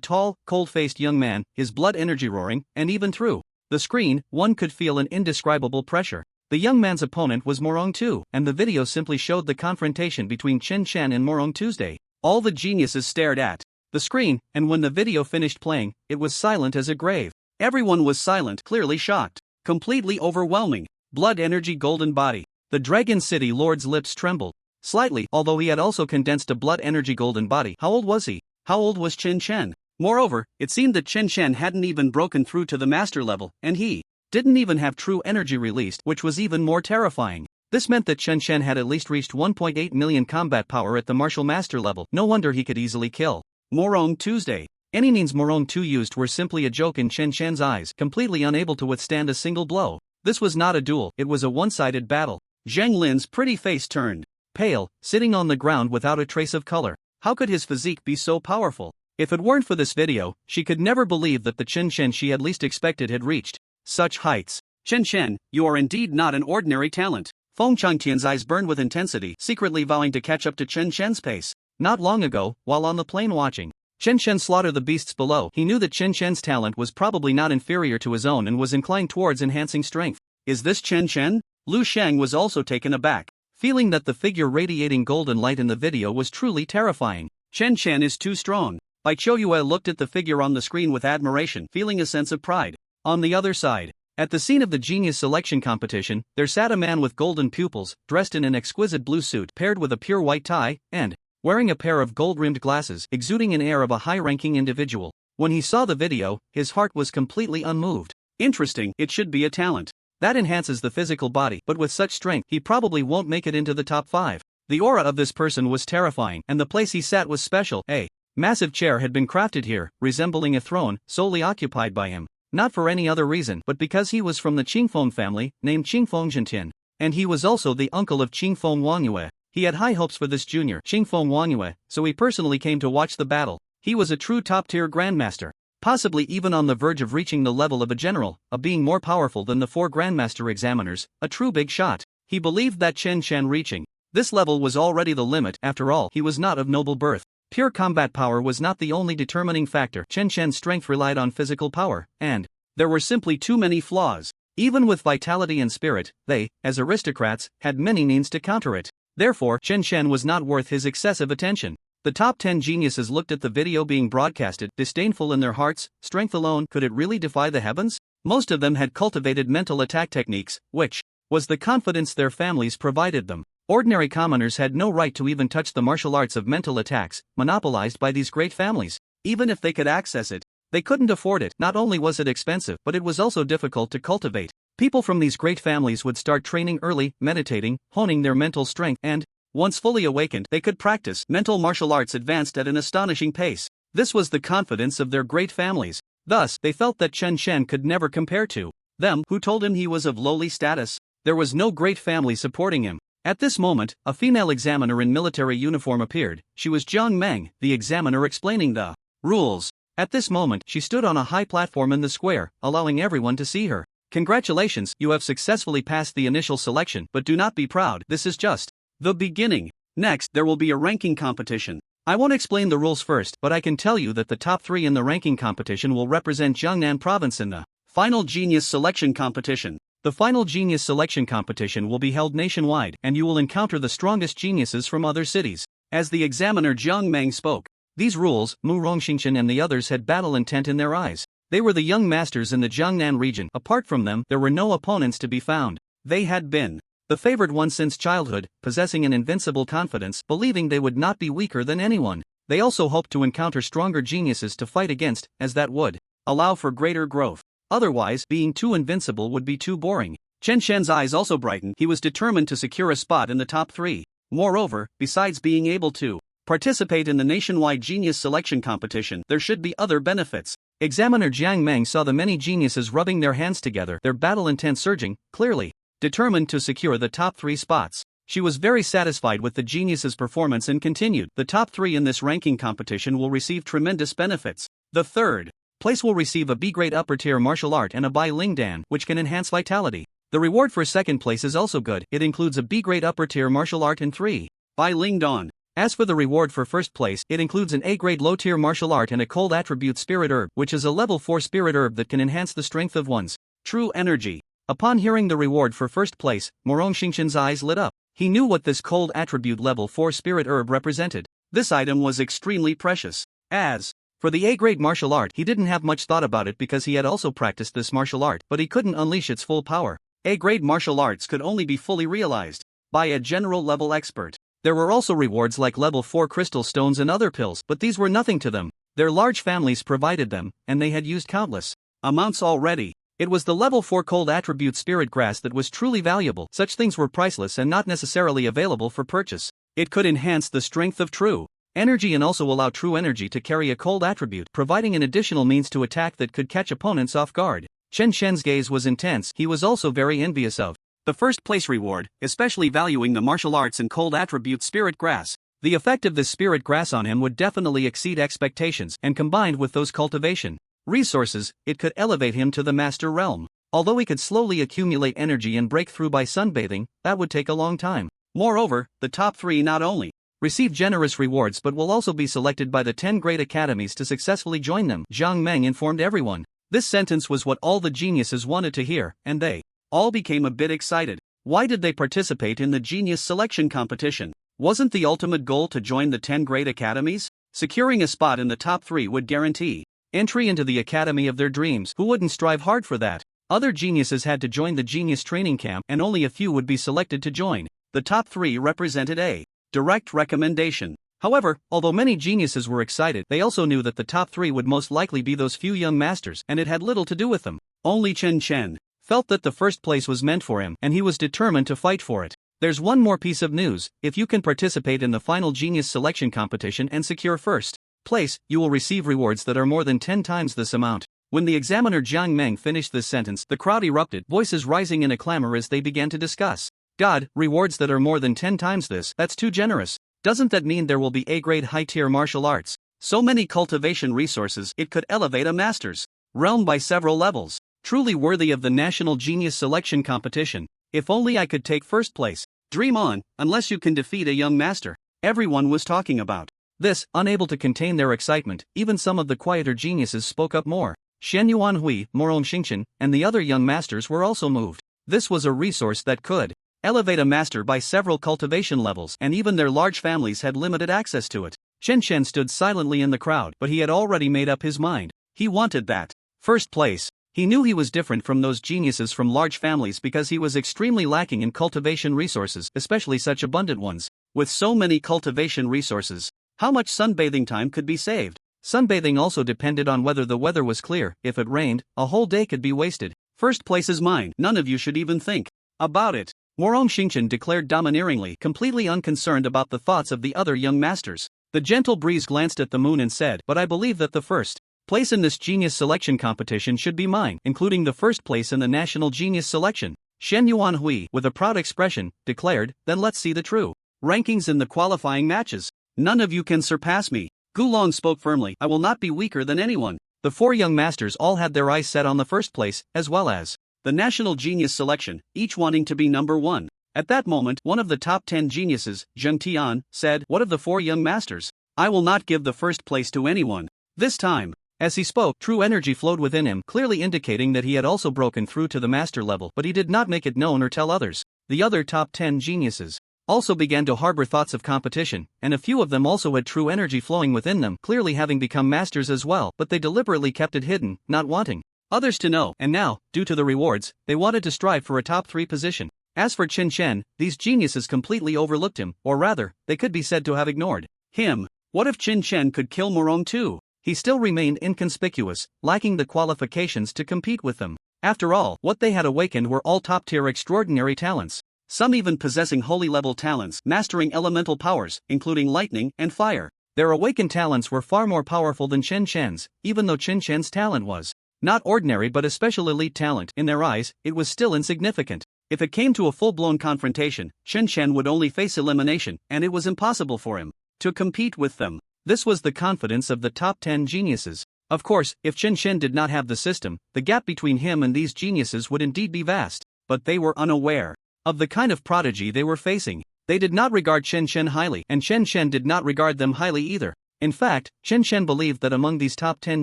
tall, cold-faced young man, his blood energy roaring, and even through the screen, one could feel an indescribable pressure. The young man's opponent was Morong too, and the video simply showed the confrontation between Chen Chen and Morong Tuesday. All the geniuses stared at the screen, and when the video finished playing, it was silent as a grave. Everyone was silent, clearly shocked. Completely overwhelming. Blood energy golden body. The Dragon City Lord's lips trembled slightly, although he had also condensed a blood energy golden body. How old was he? How old was Chen Chen? Moreover, it seemed that Chen Chen hadn't even broken through to the master level, and he didn't even have true energy released, which was even more terrifying. This meant that Chen Chen had at least reached 1.8 million combat power at the martial master level. No wonder he could easily kill Morong Tuesday. Any means Morong Tu used were simply a joke in Chen Chen's eyes, completely unable to withstand a single blow. This was not a duel, it was a one-sided battle. Zhang Lin's pretty face turned pale, sitting on the ground without a trace of color. How could his physique be so powerful? If it weren't for this video, she could never believe that the Chen Chen she had least expected had reached such heights. Chen Chen, you are indeed not an ordinary talent. Feng Changtian's eyes burned with intensity, secretly vowing to catch up to Chen Chen's pace. Not long ago, while on the plane watching Chen Chen slaughter the beasts below, he knew that Chen Chen's talent was probably not inferior to his own and was inclined towards enhancing strength. Is this Chen Chen? Lu Shang was also taken aback, feeling that the figure radiating golden light in the video was truly terrifying. Chen Chen is too strong. Bai Chouyue looked at the figure on the screen with admiration, feeling a sense of pride. On the other side, at the scene of the genius selection competition, there sat a man with golden pupils, dressed in an exquisite blue suit paired with a pure white tie, and wearing a pair of gold-rimmed glasses, exuding an air of a high-ranking individual. When he saw the video, his heart was completely unmoved. Interesting, it should be a talent that enhances the physical body, but with such strength, he probably won't make it into the top 5. The aura of this person was terrifying, and the place he sat was special. A massive chair had been crafted here, resembling a throne, solely occupied by him. Not for any other reason, but because he was from the Qingfeng family, named Qingfeng Zhentian, and he was also the uncle of Qingfeng Wangyue. He had high hopes for this junior, Qingfeng Wangyue, so he personally came to watch the battle. He was a true top-tier grandmaster, possibly even on the verge of reaching the level of a general, a being more powerful than the 4 grandmaster examiners, a true big shot. He believed that Chen Chen reaching this level was already the limit. After all, he was not of noble birth. Pure combat power was not the only determining factor. Chen Chen's strength relied on physical power, and there were simply too many flaws. Even with vitality and spirit, they, as aristocrats, had many means to counter it. Therefore, Chen Chen was not worth his excessive attention. The top 10 geniuses looked at the video being broadcasted, disdainful in their hearts. Strength alone, could it really defy the heavens? Most of them had cultivated mental attack techniques, which was the confidence their families provided them. Ordinary commoners had no right to even touch the martial arts of mental attacks, monopolized by these great families. Even if they could access it, they couldn't afford it. Not only was it expensive, but it was also difficult to cultivate. People from these great families would start training early, meditating, honing their mental strength, and once fully awakened, they could practice mental martial arts advanced at an astonishing pace. This was the confidence of their great families. Thus, they felt that Chen Chen could never compare to them, who told him he was of lowly status. There was no great family supporting him. At this moment, a female examiner in military uniform appeared. She was Jiang Meng, the examiner explaining the rules. At this moment, she stood on a high platform in the square, allowing everyone to see her. Congratulations, you have successfully passed the initial selection, but do not be proud. This is just the beginning. Next, there will be a ranking competition. I won't explain the rules first, but I can tell you that the top 3 in the ranking competition will represent Jiangnan province in the final genius selection competition. The final genius selection competition will be held nationwide, and you will encounter the strongest geniuses from other cities. As the examiner Jiang Meng spoke, these rules, Mu Rongxingchen and the others had battle intent in their eyes. They were the young masters in the Jiangnan region. Apart from them, there were no opponents to be found. They had been the favored ones since childhood, possessing an invincible confidence, believing they would not be weaker than anyone. They also hoped to encounter stronger geniuses to fight against, as that would allow for greater growth. Otherwise, being too invincible would be too boring. Chen Shen's eyes also brightened. He was determined to secure a spot in the top 3. Moreover, besides being able to participate in the nationwide genius selection competition, there should be other benefits. Examiner Jiang Meng saw the many geniuses rubbing their hands together, their battle intent surging, clearly determined to secure the top 3 spots. She was very satisfied with the genius's performance and continued, the top 3 in this ranking competition will receive tremendous benefits. The third place will receive a B-grade upper-tier martial art and a Bai Ling Dan, which can enhance vitality. The reward for second place is also good, it includes a B-grade upper-tier martial art and 3 Bai Ling Dan. As for the reward for first place, it includes an A-grade low-tier martial art and a cold attribute spirit herb, which is a level 4 spirit herb that can enhance the strength of one's true energy. Upon hearing the reward for first place, Morong Xingqian's eyes lit up. He knew what this cold attribute level 4 spirit herb represented. This item was extremely precious. As for the A-grade martial art, he didn't have much thought about it because he had also practiced this martial art, but he couldn't unleash its full power. A-grade martial arts could only be fully realized by a general level expert. There were also rewards like level 4 crystal stones and other pills, but these were nothing to them. Their large families provided them, and they had used countless amounts already. It was the level 4 cold attribute spirit grass that was truly valuable. Such things were priceless and not necessarily available for purchase. It could enhance the strength of true energy and also allow true energy to carry a cold attribute, providing an additional means to attack that could catch opponents off guard. Chen Shen's gaze was intense. He was also very envious of the first place reward, especially valuing the martial arts and cold attribute spirit grass. The effect of this spirit grass on him would definitely exceed expectations, and combined with those cultivation resources, it could elevate him to the master realm. Although he could slowly accumulate energy and break through by sunbathing, that would take a long time. Moreover, the top 3 not only receive generous rewards but will also be selected by the 10 great academies to successfully join them, Jiang Meng informed everyone. This sentence was what all the geniuses wanted to hear, and they all became a bit excited. Why did they participate in the genius selection competition? Wasn't the ultimate goal to join the 10 great academies? Securing a spot in the top 3 would guarantee entry into the academy of their dreams. Who wouldn't strive hard for that? Other geniuses had to join the genius training camp, and only a few would be selected to join. The top 3 represented a direct recommendation. However, although many geniuses were excited, they also knew that the top 3 would most likely be those few young masters, and it had little to do with them. Only Chen Shen felt that the first place was meant for him, and he was determined to fight for it. There's one more piece of news. If you can participate in the final genius selection competition and secure first place, you will receive rewards that are more than 10 times this amount. When the examiner Jiang Meng finished this sentence, the crowd erupted, voices rising in a clamor as they began to discuss. God, rewards that are more than 10 times this, that's too generous. Doesn't that mean there will be A-grade high-tier martial arts? So many cultivation resources, it could elevate a master's realm by several levels. Truly worthy of the national genius selection competition. If only I could take first place. Dream on, unless you can defeat a young master. Everyone was talking about this, unable to contain their excitement. Even some of the quieter geniuses spoke up more. Shen Yuanhui, Morong Xingqian, and the other young masters were also moved. This was a resource that could elevate a master by several cultivation levels, and even their large families had limited access to it. Chen Shen stood silently in the crowd, but he had already made up his mind. He wanted that first place. He knew he was different from those geniuses from large families because he was extremely lacking in cultivation resources, especially such abundant ones. With so many cultivation resources, how much sunbathing time could be saved? Sunbathing also depended on whether the weather was clear. If it rained, a whole day could be wasted. First place is mine. None of you should even think about it. Morong Xingqian declared domineeringly, completely unconcerned about the thoughts of the other young masters. The gentle breeze glanced at the moon and said, but I believe that the first place in this genius selection competition should be mine, including the first place in the national genius selection. Shen Yuanhui, with a proud expression, declared, then let's see the true rankings in the qualifying matches. None of you can surpass me. Gulong spoke firmly, I will not be weaker than anyone. The 4 young masters all had their eyes set on the first place, as well as the national genius selection, each wanting to be number 1. At that moment, one of the top 10 geniuses, Zheng Tian, said, what of the 4 young masters? I will not give the first place to anyone. This time. As he spoke, true energy flowed within him, clearly indicating that he had also broken through to the master level, but he did not make it known or tell others. The other top 10 geniuses also began to harbor thoughts of competition, and a few of them also had true energy flowing within them, clearly having become masters as well, but they deliberately kept it hidden, not wanting others to know, and now, due to the rewards, they wanted to strive for a top 3 position. As for Qin Shen, these geniuses completely overlooked him, or rather, they could be said to have ignored him. What if Qin Shen could kill Morong too? He still remained inconspicuous, lacking the qualifications to compete with them. After all, what they had awakened were all top-tier extraordinary talents. Some even possessing holy-level talents, mastering elemental powers, including lightning and fire. Their awakened talents were far more powerful than Qin Shen's, even though Qin Shen's talent was not ordinary but a special elite talent. In their eyes, it was still insignificant. If it came to a full-blown confrontation, Qin Shen would only face elimination, and it was impossible for him to compete with them. This was the confidence of the top 10 geniuses. Of course, if Qin Shen did not have the system, the gap between him and these geniuses would indeed be vast. But they were unaware of the kind of prodigy they were facing. They did not regard Qin Shen highly, and Qin Shen did not regard them highly either. In fact, Qin Shen believed that among these top 10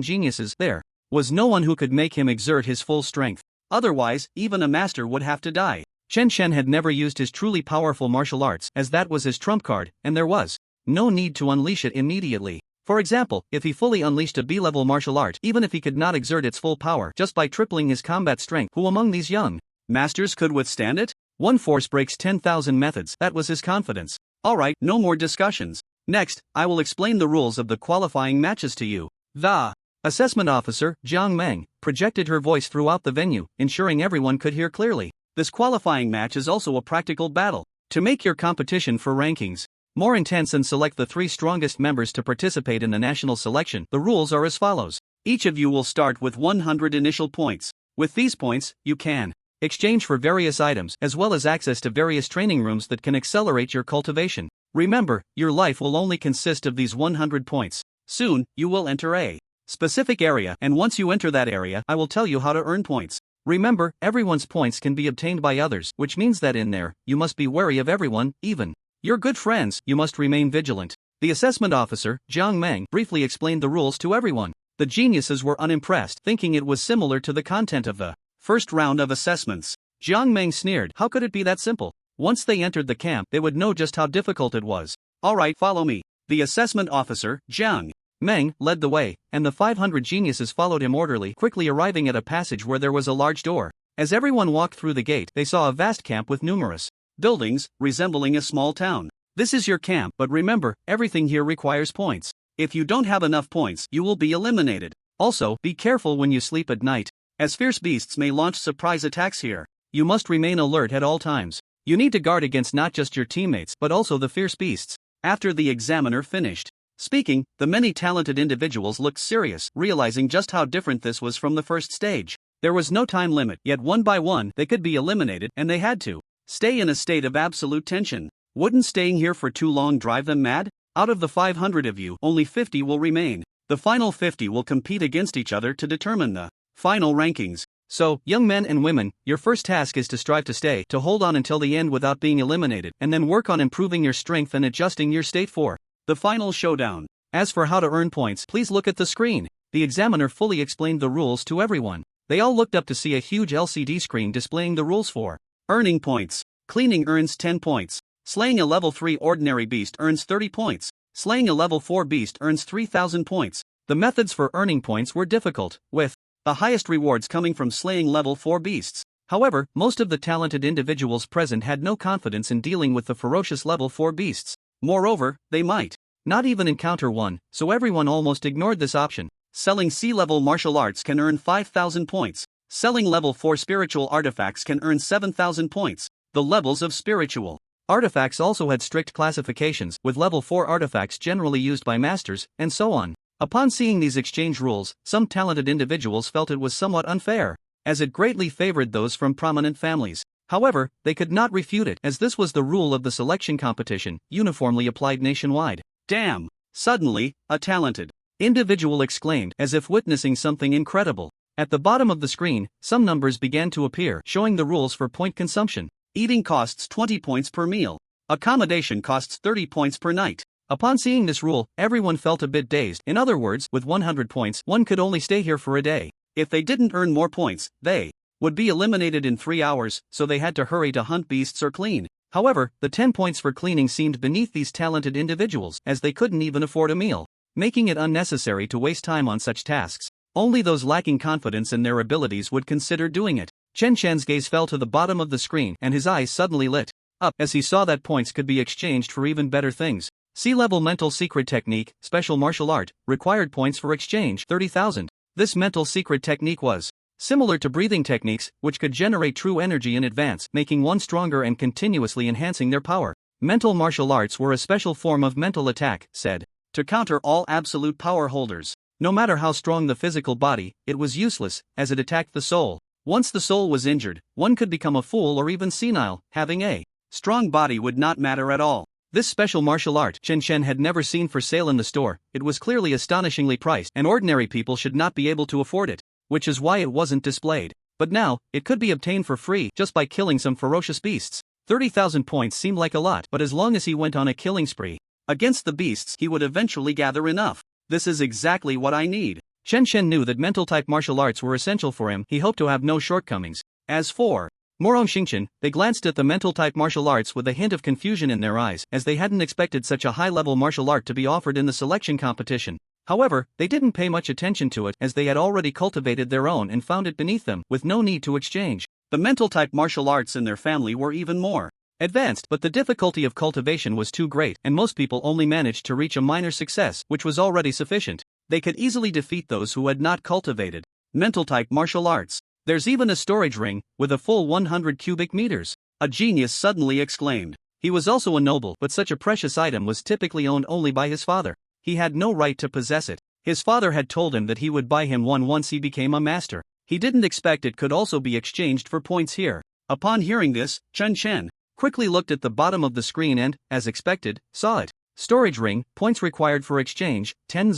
geniuses, there was no one who could make him exert his full strength. Otherwise, even a master would have to die. Qin Shen had never used his truly powerful martial arts, as that was his trump card, and there was no need to unleash it immediately. For example, if he fully unleashed a B-level martial art, even if he could not exert its full power just by tripling his combat strength, who among these young masters could withstand it? One force breaks 10,000 methods. That was his confidence. Alright, no more discussions. Next, I will explain the rules of the qualifying matches to you. The assessment officer, Jiang Meng, projected her voice throughout the venue, ensuring everyone could hear clearly. This qualifying match is also a practical battle to make your competition for rankings more intense and select the 3 strongest members to participate in the national selection. The rules are as follows. Each of you will start with 100 initial points. With these points, you can exchange for various items as well as access to various training rooms that can accelerate your cultivation. Remember, your life will only consist of these 100 points. Soon, you will enter a specific area, and once you enter that area, I will tell you how to earn points. Remember, everyone's points can be obtained by others, which means that in there, you must be wary of everyone, even your good friends. You must remain vigilant. The assessment officer, Jiang Meng, briefly explained the rules to everyone. The geniuses were unimpressed, thinking it was similar to the content of the first round of assessments. Jiang Meng sneered. How could it be that simple? Once they entered the camp, they would know just how difficult it was. Alright, follow me. The assessment officer, Jiang Meng, led the way, and the 500 geniuses followed him orderly, quickly arriving at a passage where there was a large door. As everyone walked through the gate, they saw a vast camp with numerous buildings, resembling a small town. This is your camp, but remember, everything here requires points. If you don't have enough points, you will be eliminated. Also, be careful when you sleep at night, as fierce beasts may launch surprise attacks here. You must remain alert at all times. You need to guard against not just your teammates, but also the fierce beasts. After the examiner finished speaking, the many talented individuals looked serious, realizing just how different this was from the first stage. There was no time limit, yet one by one, they could be eliminated, and they had to stay in a state of absolute tension. Wouldn't staying here for too long drive them mad? Out of the 500 of you, only 50 will remain. The final 50 will compete against each other to determine the final rankings. So, young men and women, your first task is to strive to stay, to hold on until the end without being eliminated, and then work on improving your strength and adjusting your state for the final showdown. As for how to earn points, please look at the screen. The examiner fully explained the rules to everyone. They all looked up to see a huge LCD screen displaying the rules for earning points. Cleaning earns 10 points. Slaying a level 3 ordinary beast earns 30 points. Slaying a level 4 beast earns 3,000 points. The methods for earning points were difficult, with the highest rewards coming from slaying level 4 beasts. However, most of the talented individuals present had no confidence in dealing with the ferocious level 4 beasts. Moreover, they might not even encounter one, so everyone almost ignored this option. Selling C-level martial arts can earn 5,000 points. Selling level 4 spiritual artifacts can earn 7,000 points. The levels of spiritual artifacts also had strict classifications, with level 4 artifacts generally used by masters, and so on. Upon seeing these exchange rules, some talented individuals felt it was somewhat unfair, as it greatly favored those from prominent families. However, they could not refute it, as this was the rule of the selection competition, uniformly applied nationwide. Damn! Suddenly, a talented individual exclaimed, as if witnessing something incredible. At the bottom of the screen, some numbers began to appear, showing the rules for point consumption. Eating costs 20 points per meal. Accommodation costs 30 points per night. Upon seeing this rule, everyone felt a bit dazed. In other words, with 100 points, one could only stay here for a day. If they didn't earn more points, they would be eliminated in 3 hours, so they had to hurry to hunt beasts or clean. However, the 10 points for cleaning seemed beneath these talented individuals, as they couldn't even afford a meal, making it unnecessary to waste time on such tasks. Only those lacking confidence in their abilities would consider doing it. Chen Chen's gaze fell to the bottom of the screen and his eyes suddenly lit up as he saw that points could be exchanged for even better things. C-level mental secret technique, special martial art, required points for exchange 30,000. This mental secret technique was similar to breathing techniques, which could generate true energy in advance, making one stronger and continuously enhancing their power. Mental martial arts were a special form of mental attack, said to counter all absolute power holders. No matter how strong the physical body, it was useless, as it attacked the soul. Once the soul was injured, one could become a fool or even senile. Having a strong body would not matter at all. This special martial art Chen Chen had never seen for sale in the store. It was clearly astonishingly priced, and ordinary people should not be able to afford it, which is why it wasn't displayed. But now, it could be obtained for free just by killing some ferocious beasts. 30,000 points seemed like a lot, but as long as he went on a killing spree against the beasts, he would eventually gather enough. This is exactly what I need. Chen Chen knew that mental-type martial arts were essential for him. He hoped to have no shortcomings. As for Moro and Xingchen, they glanced at the mental-type martial arts with a hint of confusion in their eyes, as they hadn't expected such a high-level martial art to be offered in the selection competition. However, they didn't pay much attention to it, as they had already cultivated their own and found it beneath them, with no need to exchange. The mental-type martial arts in their family were even more advanced, but the difficulty of cultivation was too great, and most people only managed to reach a minor success, which was already sufficient. They could easily defeat those who had not cultivated mental-type martial arts. There's even a storage ring, with a full 100 cubic meters. A genius suddenly exclaimed. He was also a noble, but such a precious item was typically owned only by his father. He had no right to possess it. His father had told him that he would buy him one once he became a master. He didn't expect it could also be exchanged for points here. Upon hearing this, Chen Chen quickly looked at the bottom of the screen and, as expected, saw it. Storage ring, points required for exchange, 10,000.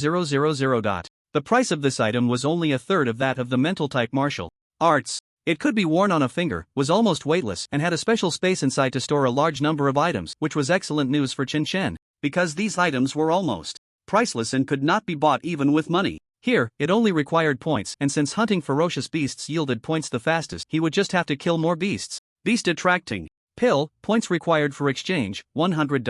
The price of this item was only a third of that of the mental-type martial arts. It could be worn on a finger, was almost weightless, and had a special space inside to store a large number of items, which was excellent news for Chen Chen, because these items were almost priceless and could not be bought even with money. Here, it only required points, and since hunting ferocious beasts yielded points the fastest, he would just have to kill more beasts. Beast attracting pill, points required for exchange, 100.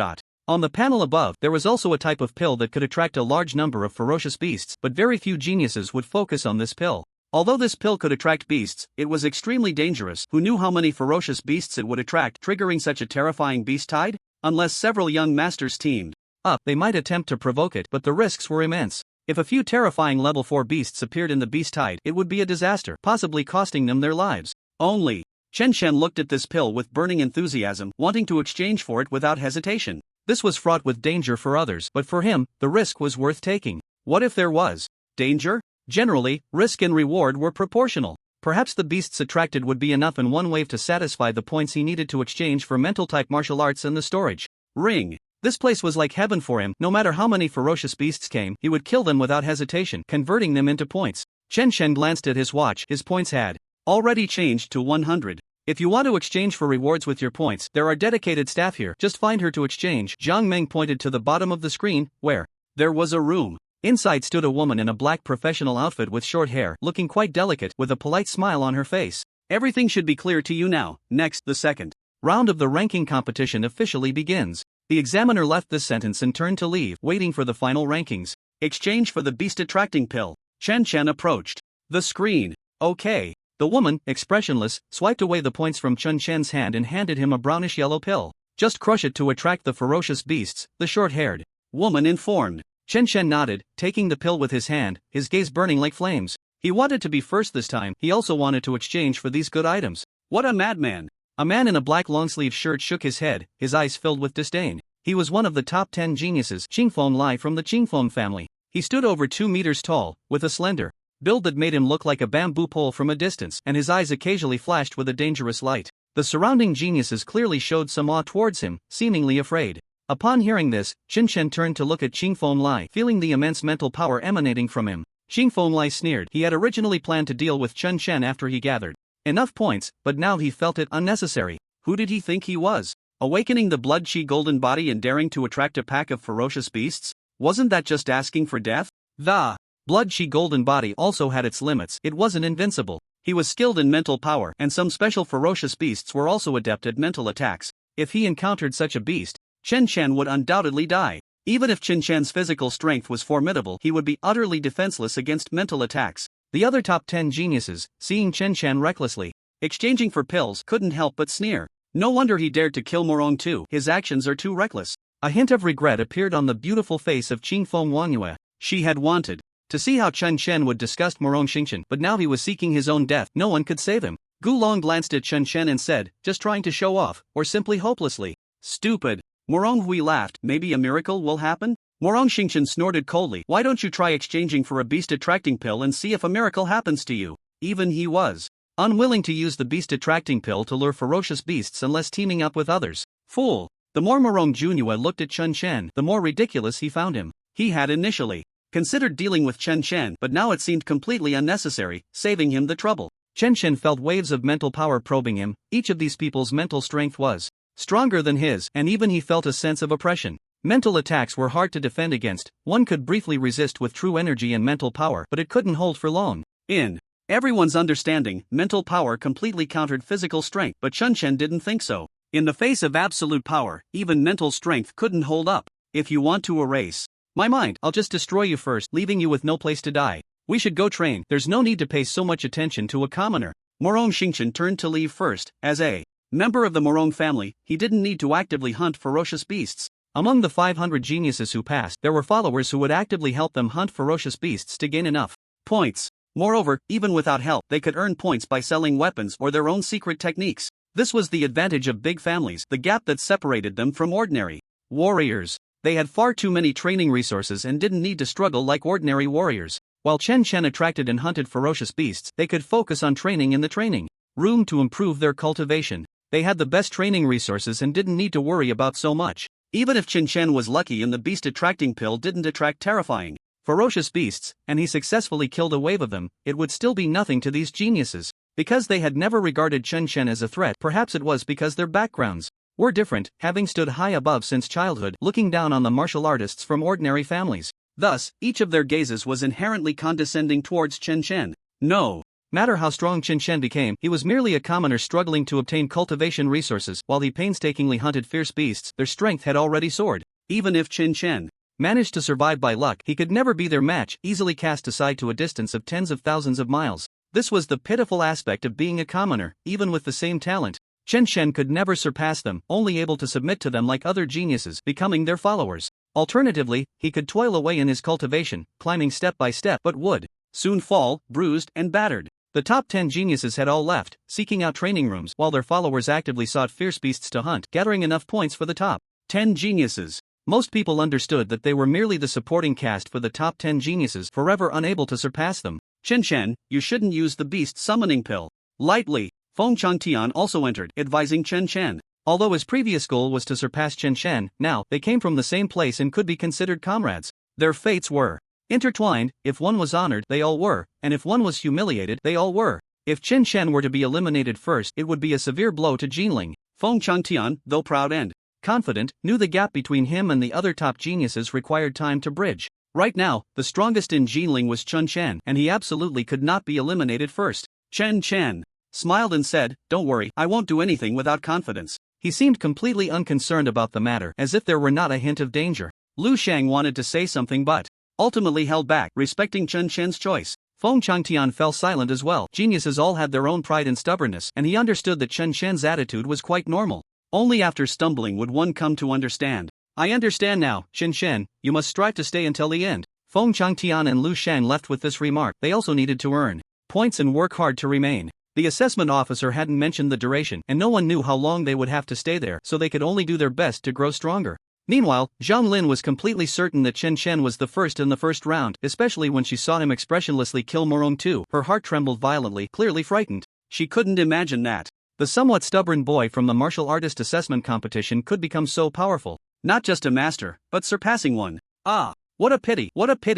On the panel above, there was also a type of pill that could attract a large number of ferocious beasts, but very few geniuses would focus on this pill. Although this pill could attract beasts, it was extremely dangerous. Who knew how many ferocious beasts it would attract, triggering such a terrifying beast tide? Unless several young masters teamed up, they might attempt to provoke it, but the risks were immense. If a few terrifying level 4 beasts appeared in the beast tide, it would be a disaster, possibly costing them their lives. Only Chen Chen looked at this pill with burning enthusiasm, wanting to exchange for it without hesitation. This was fraught with danger for others, but for him, the risk was worth taking. What if there was danger? Generally, risk and reward were proportional. Perhaps the beasts attracted would be enough in one wave to satisfy the points he needed to exchange for mental-type martial arts and the storage ring. This place was like heaven for him. No matter how many ferocious beasts came, he would kill them without hesitation, converting them into points. Chen Chen glanced at his watch. His points had already changed to 100. If you want to exchange for rewards with your points, there are dedicated staff here. Just find her to exchange. Zhang Meng pointed to the bottom of the screen, where there was a room. Inside stood a woman in a black professional outfit with short hair, looking quite delicate, with a polite smile on her face. Everything should be clear to you now. Next, the second round of the ranking competition officially begins. The examiner left this sentence and turned to leave, waiting for the final rankings. Exchange for the beast attracting pill. Chen Chen approached the screen. Okay. The woman, expressionless, swiped away the points from Chen Chen's hand and handed him a brownish yellow pill. Just crush it to attract the ferocious beasts, the short-haired woman informed. Chen Chen nodded, taking the pill with his hand, his gaze burning like flames. He wanted to be first this time. He also wanted to exchange for these good items. What a madman! A man in a black long-sleeve shirt shook his head, his eyes filled with disdain. He was one of the top 10 geniuses, Qingfeng Lai from the Qingfeng family. He stood over 2 meters tall, with a slender build that made him look like a bamboo pole from a distance, and his eyes occasionally flashed with a dangerous light. The surrounding geniuses clearly showed some awe towards him, seemingly afraid. Upon hearing this, Chen Chen turned to look at Qingfeng Lai, feeling the immense mental power emanating from him. Qingfeng Lai sneered. He had originally planned to deal with Chen Chen after he gathered enough points, but now he felt it unnecessary. Who did he think he was? Awakening the blood chi golden body and daring to attract a pack of ferocious beasts? Wasn't that just asking for death? The blood chi golden body also had its limits. It wasn't invincible. He was skilled in mental power, and some special ferocious beasts were also adept at mental attacks. If he encountered such a beast, Chen Chen would undoubtedly die. Even if Chen Chen's physical strength was formidable, he would be utterly defenseless against mental attacks. The other top 10 geniuses, seeing Chen Chen recklessly Exchanging for pills couldn't help but sneer. No wonder he dared to kill Morong too. His actions are too reckless. A hint of regret appeared on the beautiful face of Qing Feng Wangyue. She had wanted to see how Chen Shen would disgust Morong Xingchen, but now he was seeking his own death. No one could save him. Gu Long glanced at Chen Shen and said, just trying to show off, or simply hopelessly. Stupid. Morong Hui laughed. Maybe a miracle will happen? Morong Xingchen snorted coldly. Why don't you try exchanging for a beast-attracting pill and see if a miracle happens to you? Even he was unwilling to use the beast-attracting pill to lure ferocious beasts unless teaming up with others. Fool. The more Morong Junhua looked at Chen Shen, the more ridiculous he found him. He had initially considered dealing with Chen Shen, but now it seemed completely unnecessary, saving him the trouble. Chen Shen felt waves of mental power probing him. Each of these people's mental strength was stronger than his, and even he felt a sense of oppression. Mental attacks were hard to defend against. One could briefly resist with true energy and mental power, but it couldn't hold for long. In everyone's understanding, mental power completely countered physical strength, but Chen Shen didn't think so. In the face of absolute power, even mental strength couldn't hold up. If you want to erase my mind, I'll just destroy you first, leaving you with no place to die. We should go train. There's no need to pay so much attention to a commoner. Morong Xingchen turned to leave first. As a member of the Morong family, he didn't need to actively hunt ferocious beasts. Among the 500 geniuses who passed, there were followers who would actively help them hunt ferocious beasts to gain enough points. Moreover, even without help, they could earn points by selling weapons or their own secret techniques. This was the advantage of big families, the gap that separated them from ordinary warriors. They had far too many training resources and didn't need to struggle like ordinary warriors. While Chen Shen attracted and hunted ferocious beasts, they could focus on training in the training room to improve their cultivation. They had the best training resources and didn't need to worry about so much. Even if Chen Shen was lucky and the beast-attracting pill didn't attract terrifying, ferocious beasts, and he successfully killed a wave of them, it would still be nothing to these geniuses. Because they had never regarded Chen Shen as a threat, perhaps it was because their backgrounds were different, having stood high above since childhood, looking down on the martial artists from ordinary families. Thus, each of their gazes was inherently condescending towards Chen Shen. No matter how strong Chen Shen became, he was merely a commoner struggling to obtain cultivation resources. While he painstakingly hunted fierce beasts, their strength had already soared. Even if Chen Shen managed to survive by luck, he could never be their match, easily cast aside to a distance of tens of thousands of miles. This was the pitiful aspect of being a commoner. Even with the same talent, Chen Shen could never surpass them, only able to submit to them like other geniuses, becoming their followers. Alternatively, he could toil away in his cultivation, climbing step by step, but would soon fall, bruised and battered. The top 10 geniuses had all left, seeking out training rooms, while their followers actively sought fierce beasts to hunt, gathering enough points for the top 10 geniuses. Most people understood that they were merely the supporting cast for the top 10 geniuses, forever unable to surpass them. Chen Shen, you shouldn't use the beast summoning pill lightly. Feng Changtian also entered, advising Chen Shen. Although his previous goal was to surpass Chen Shen, now they came from the same place and could be considered comrades. Their fates were intertwined. If one was honored, they all were, and if one was humiliated, they all were. If Chen Shen were to be eliminated first, it would be a severe blow to Jinling. Feng Changtian, though proud and confident, knew the gap between him and the other top geniuses required time to bridge. Right now, the strongest in Jinling was Chen Shen, and he absolutely could not be eliminated first. Chen Shen smiled and said, "Don't worry, I won't do anything without confidence." He seemed completely unconcerned about the matter, as if there were not a hint of danger. Lu Shang wanted to say something but ultimately held back, respecting Chen Shen's choice. Feng Changtian fell silent as well. Geniuses all had their own pride and stubbornness, and he understood that Chen Shen's attitude was quite normal. Only after stumbling would one come to understand. I understand now, Chen Shen, you must strive to stay until the end. Feng Changtian and Lu Shang left with this remark. They also needed to earn points and work hard to remain. The assessment officer hadn't mentioned the duration, and no one knew how long they would have to stay there, so they could only do their best to grow stronger. Meanwhile, Zhang Lin was completely certain that Chen Shen was the first in the first round, especially when she saw him expressionlessly kill Morong Tu. Her heart trembled violently, clearly frightened. She couldn't imagine that the somewhat stubborn boy from the martial artist assessment competition could become so powerful. Not just a master, but surpassing one. Ah, what a pity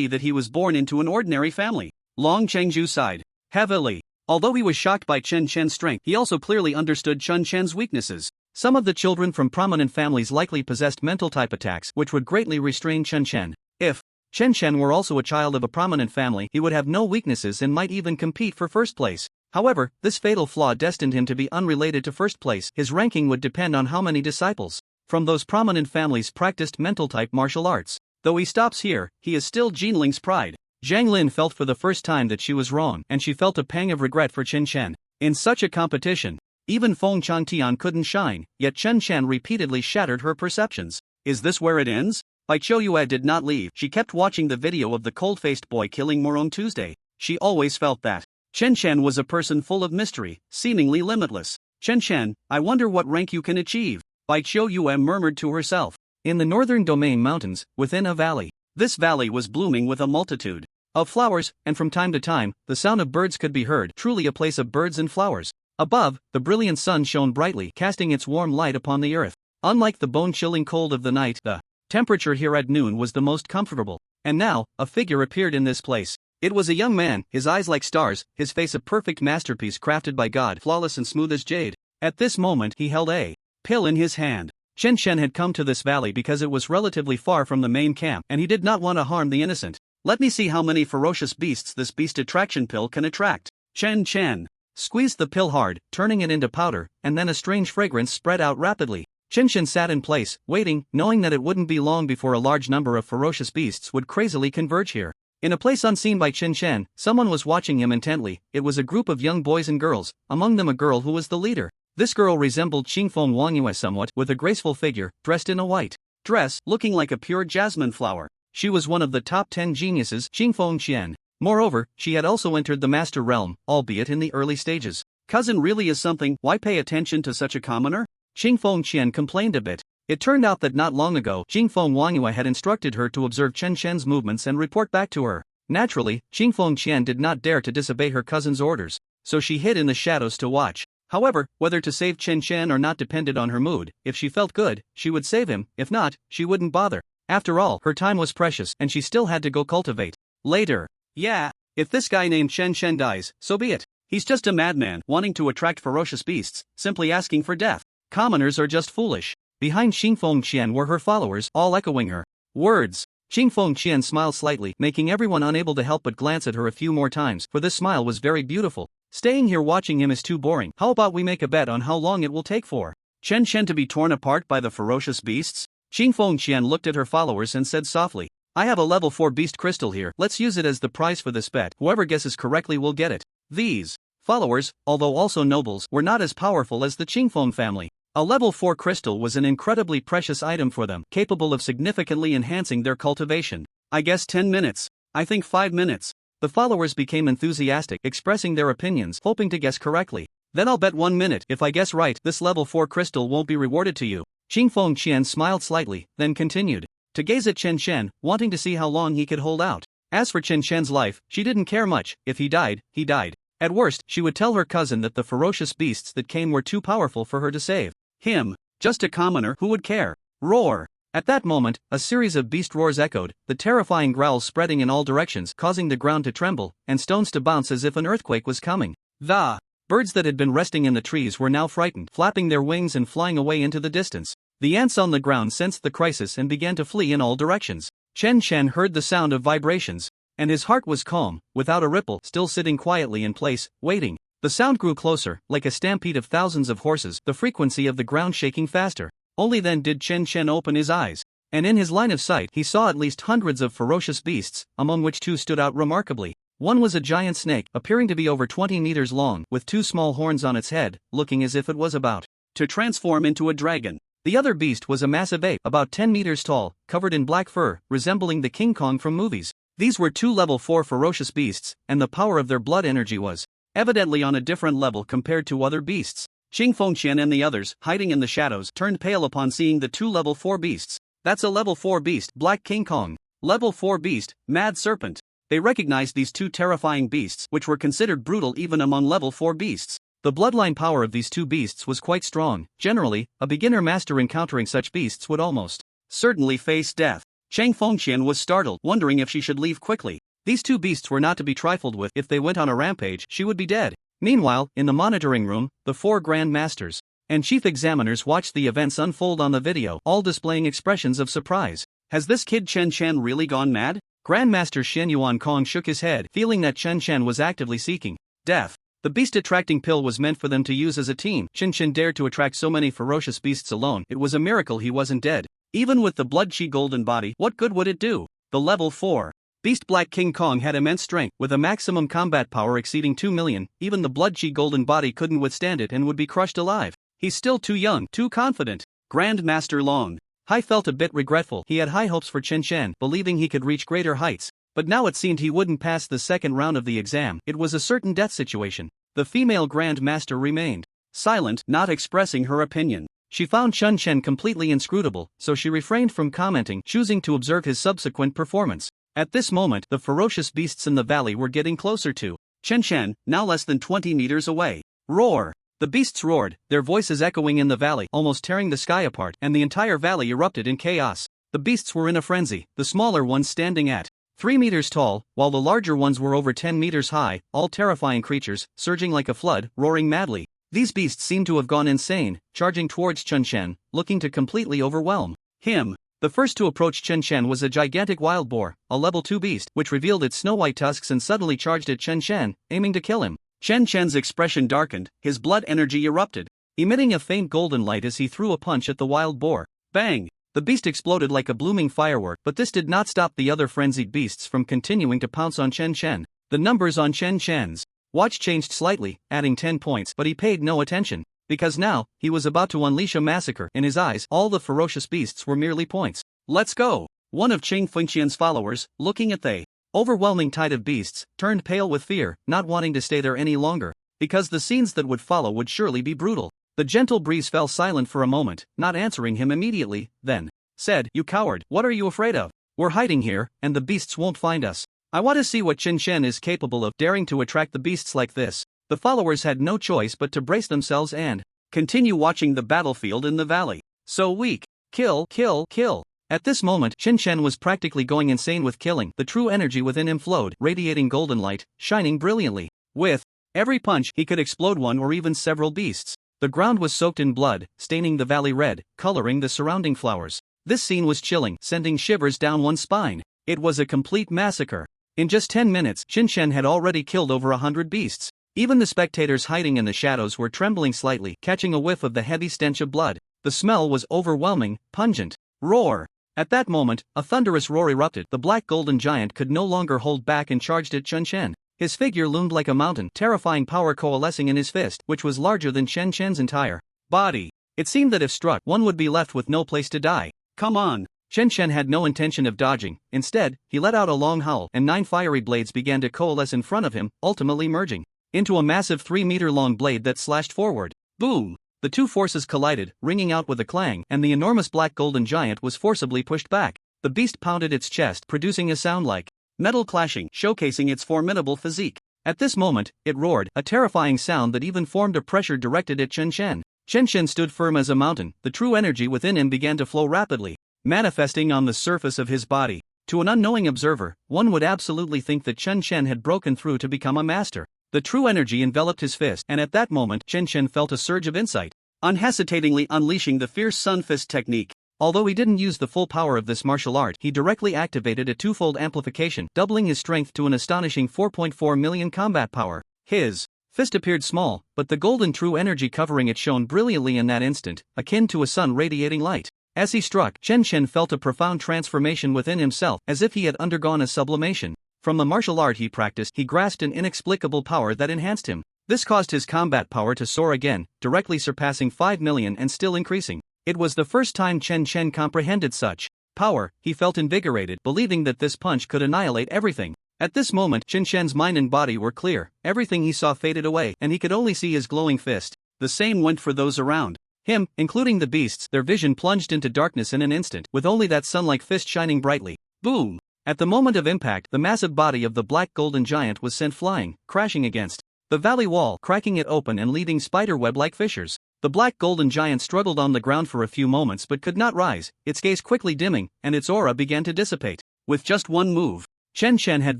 that he was born into an ordinary family. Long Chengju sighed heavily. Although he was shocked by Chen Shen's strength, he also clearly understood Chen Shen's weaknesses. Some of the children from prominent families likely possessed mental type attacks, which would greatly restrain Chen Shen. If Chen Shen were also a child of a prominent family, he would have no weaknesses and might even compete for first place. However, this fatal flaw destined him to be unrelated to first place. His ranking would depend on how many disciples from those prominent families practiced mental type martial arts. Though he stops here, he is still Jinling's pride. Zhang Lin felt for the first time that she was wrong, and she felt a pang of regret for Chen Shen. In such a competition, even Feng Changtian couldn't shine, yet Chen Shan repeatedly shattered her perceptions. Is this where it ends? Bai Chouyue did not leave. She kept watching the video of the cold-faced boy killing Morong Tuesday. She always felt that Chen Shan was a person full of mystery, seemingly limitless. Chen Shan, I wonder what rank you can achieve, Bai Chouyue murmured to herself. In the northern domain mountains, within a valley. This valley was blooming with a multitude of flowers, and from time to time, the sound of birds could be heard, truly a place of birds and flowers. Above, the brilliant sun shone brightly, casting its warm light upon the earth. Unlike the bone-chilling cold of the night, the temperature here at noon was the most comfortable. And now, a figure appeared in this place. It was a young man, his eyes like stars, his face a perfect masterpiece crafted by God, flawless and smooth as jade. At this moment he held a pill in his hand. Chen Shen had come to this valley because it was relatively far from the main camp, and he did not want to harm the innocent. Let me see how many ferocious beasts this beast attraction pill can attract. Chen Chen squeezed the pill hard, turning it into powder, and then a strange fragrance spread out rapidly. Chen Shen sat in place, waiting, knowing that it wouldn't be long before a large number of ferocious beasts would crazily converge here. In a place unseen by Chen Shen, someone was watching him intently. It was a group of young boys and girls, among them a girl who was the leader. This girl resembled Qingfeng Wangyue somewhat, with a graceful figure, dressed in a white dress, looking like a pure jasmine flower. She was one of the top 10 geniuses, Qingfeng Qian. Moreover, she had also entered the master realm, albeit in the early stages. Cousin really is something, why pay attention to such a commoner? Qingfeng Qian complained a bit. It turned out that not long ago, Qingfeng Wangyue had instructed her to observe Chen Shen's movements and report back to her. Naturally, Qingfeng Qian did not dare to disobey her cousin's orders, so she hid in the shadows to watch. However, whether to save Chen Shen or not depended on her mood. If she felt good, she would save him, if not, she wouldn't bother. After all, her time was precious and she still had to go cultivate. Later. Yeah, if this guy named Chen Shen dies, so be it. He's just a madman, wanting to attract ferocious beasts, simply asking for death. Commoners are just foolish. Behind Qingfeng Qian were her followers, all echoing her words. Qingfeng Qian smiled slightly, making everyone unable to help but glance at her a few more times, for this smile was very beautiful. Staying here watching him is too boring. How about we make a bet on how long it will take for Chen Shen to be torn apart by the ferocious beasts? Qingfeng Qian looked at her followers and said softly, I have a level 4 beast crystal here, let's use it as the prize for this bet. Whoever guesses correctly will get it. These followers, although also nobles, were not as powerful as the Qingfeng family. A level 4 crystal was an incredibly precious item for them, capable of significantly enhancing their cultivation. I guess 10 minutes. I think 5 minutes. The followers became enthusiastic, expressing their opinions, hoping to guess correctly. Then I'll bet 1 minute. If I guess right, this level 4 crystal won't be rewarded to you. Qingfeng Qian smiled slightly, then continued to gaze at Chen Shen, wanting to see how long he could hold out. As for Chen Shen's life, she didn't care much. If he died, he died. At worst, she would tell her cousin that the ferocious beasts that came were too powerful for her to save him. Just a commoner who would care. Roar. At that moment, a series of beast roars echoed, the terrifying growls spreading in all directions, causing the ground to tremble, and stones to bounce as if an earthquake was coming. The birds that had been resting in the trees were now frightened, flapping their wings and flying away into the distance. The ants on the ground sensed the crisis and began to flee in all directions. Chen Shen heard the sound of vibrations, and his heart was calm, without a ripple, still sitting quietly in place, waiting. The sound grew closer, like a stampede of thousands of horses, the frequency of the ground shaking faster. Only then did Chen Shen open his eyes, and in his line of sight he saw at least hundreds of ferocious beasts, among which 2 stood out remarkably. One was a giant snake, appearing to be over 20 meters long, with 2 small horns on its head, looking as if it was about to transform into a dragon. The other beast was a massive ape, about 10 meters tall, covered in black fur, resembling the King Kong from movies. These were 2 level 4 ferocious beasts, and the power of their blood energy was evidently on a different level compared to other beasts. Qingfeng Qian and the others, hiding in the shadows, turned pale upon seeing the 2 level 4 beasts. That's a level 4 beast, Black King Kong. Level 4 beast, Mad Serpent. They recognized these 2 terrifying beasts, which were considered brutal even among level 4 beasts. The bloodline power of these 2 beasts was quite strong. Generally, a beginner master encountering such beasts would almost certainly face death. Qingfeng Qian was startled, wondering if she should leave quickly. These 2 beasts were not to be trifled with. If they went on a rampage, she would be dead. Meanwhile, in the monitoring room, the 4 Grand Masters and Chief Examiners watched the events unfold on the video, all displaying expressions of surprise. Has this kid Chen Shen really gone mad? Grandmaster Shen Yuan Kong shook his head, feeling that Chen Shen was actively seeking death. The beast-attracting pill was meant for them to use as a team. Chen Shen dared to attract so many ferocious beasts alone. It was a miracle he wasn't dead. Even with the blood-chi golden body, what good would it do? The level 4 Beast Black King Kong had immense strength, with a maximum combat power exceeding 2 million, even the blood-chi golden body couldn't withstand it and would be crushed alive. He's still too young, too confident. Grandmaster Long Hai felt a bit regretful. He had high hopes for Chen Chen, believing he could reach greater heights. But now it seemed he wouldn't pass the second round of the exam. It was a certain death situation. The female Grandmaster remained silent, not expressing her opinion. She found Chen Chen completely inscrutable, so she refrained from commenting, choosing to observe his subsequent performance. At this moment, the ferocious beasts in the valley were getting closer to Chen Chen, now less than 20 meters away. Roar! The beasts roared, their voices echoing in the valley, almost tearing the sky apart, and the entire valley erupted in chaos. The beasts were in a frenzy, the smaller ones standing at 3 meters tall, while the larger ones were over 10 meters high, all terrifying creatures, surging like a flood, roaring madly. These beasts seemed to have gone insane, charging towards Chen Chen, looking to completely overwhelm him. The first to approach Chen Chen was a gigantic wild boar, a level 2 beast, which revealed its snow-white tusks and suddenly charged at Chen Chen, aiming to kill him. Chen Chen's expression darkened, his blood energy erupted, emitting a faint golden light as he threw a punch at the wild boar. Bang! The beast exploded like a blooming firework, but this did not stop the other frenzied beasts from continuing to pounce on Chen Chen. The numbers on Chen Chen's watch changed slightly, adding 10 points, but he paid no attention, because now, he was about to unleash a massacre. In his eyes, all the ferocious beasts were merely points. Let's go! One of Ching Fengqian's followers, looking at the overwhelming tide of beasts, turned pale with fear, not wanting to stay there any longer, because the scenes that would follow would surely be brutal. The gentle breeze fell silent for a moment, not answering him immediately, then said, "You coward, what are you afraid of? We're hiding here, and the beasts won't find us. I want to see what Chen Chen is capable of, daring to attract the beasts like this." The followers had no choice but to brace themselves and continue watching the battlefield in the valley. So weak. Kill, kill, kill. At this moment, Chen Chen was practically going insane with killing. The true energy within him flowed, radiating golden light, shining brilliantly. With every punch, he could explode one or even several beasts. The ground was soaked in blood, staining the valley red, coloring the surrounding flowers. This scene was chilling, sending shivers down one's spine. It was a complete massacre. In just 10 minutes, Chen Chen had already killed over 100 beasts. Even the spectators hiding in the shadows were trembling slightly, catching a whiff of the heavy stench of blood. The smell was overwhelming, pungent. Roar! At that moment, a thunderous roar erupted. The black golden giant could no longer hold back and charged at Chen Chen. His figure loomed like a mountain, terrifying power coalescing in his fist, which was larger than Chen Chen's entire body. It seemed that if struck, one would be left with no place to die. Come on! Chen Chen had no intention of dodging. Instead, he let out a long howl, and 9 fiery blades began to coalesce in front of him, ultimately merging into a massive 3-meter-long blade that slashed forward. Boom! The two forces collided, ringing out with a clang, and the enormous black golden giant was forcibly pushed back. The beast pounded its chest, producing a sound like metal clashing, showcasing its formidable physique. At this moment, it roared, a terrifying sound that even formed a pressure directed at Chen Chen. Chen Chen stood firm as a mountain. The true energy within him began to flow rapidly, manifesting on the surface of his body. To an unknowing observer, one would absolutely think that Chen Chen had broken through to become a master. The true energy enveloped his fist, and at that moment, Chen Chen felt a surge of insight, unhesitatingly unleashing the fierce sun fist technique. Although he didn't use the full power of this martial art, he directly activated a twofold amplification, doubling his strength to an astonishing 4.4 million combat power. His fist appeared small, but the golden true energy covering it shone brilliantly in that instant, akin to a sun radiating light. As he struck, Chen Chen felt a profound transformation within himself, as if he had undergone a sublimation. From the martial art he practiced, he grasped an inexplicable power that enhanced him. This caused his combat power to soar again, directly surpassing 5 million and still increasing. It was the first time Chen Chen comprehended such power. He felt invigorated, believing that this punch could annihilate everything. At this moment, Chen Chen's mind and body were clear. Everything he saw faded away, and he could only see his glowing fist. The same went for those around him, including the beasts. Their vision plunged into darkness in an instant, with only that sun-like fist shining brightly. Boom! At the moment of impact, the massive body of the black golden giant was sent flying, crashing against the valley wall, cracking it open and leaving spiderweb-like fissures. The black golden giant struggled on the ground for a few moments but could not rise, its gaze quickly dimming, and its aura began to dissipate. With just one move, Chen Chen had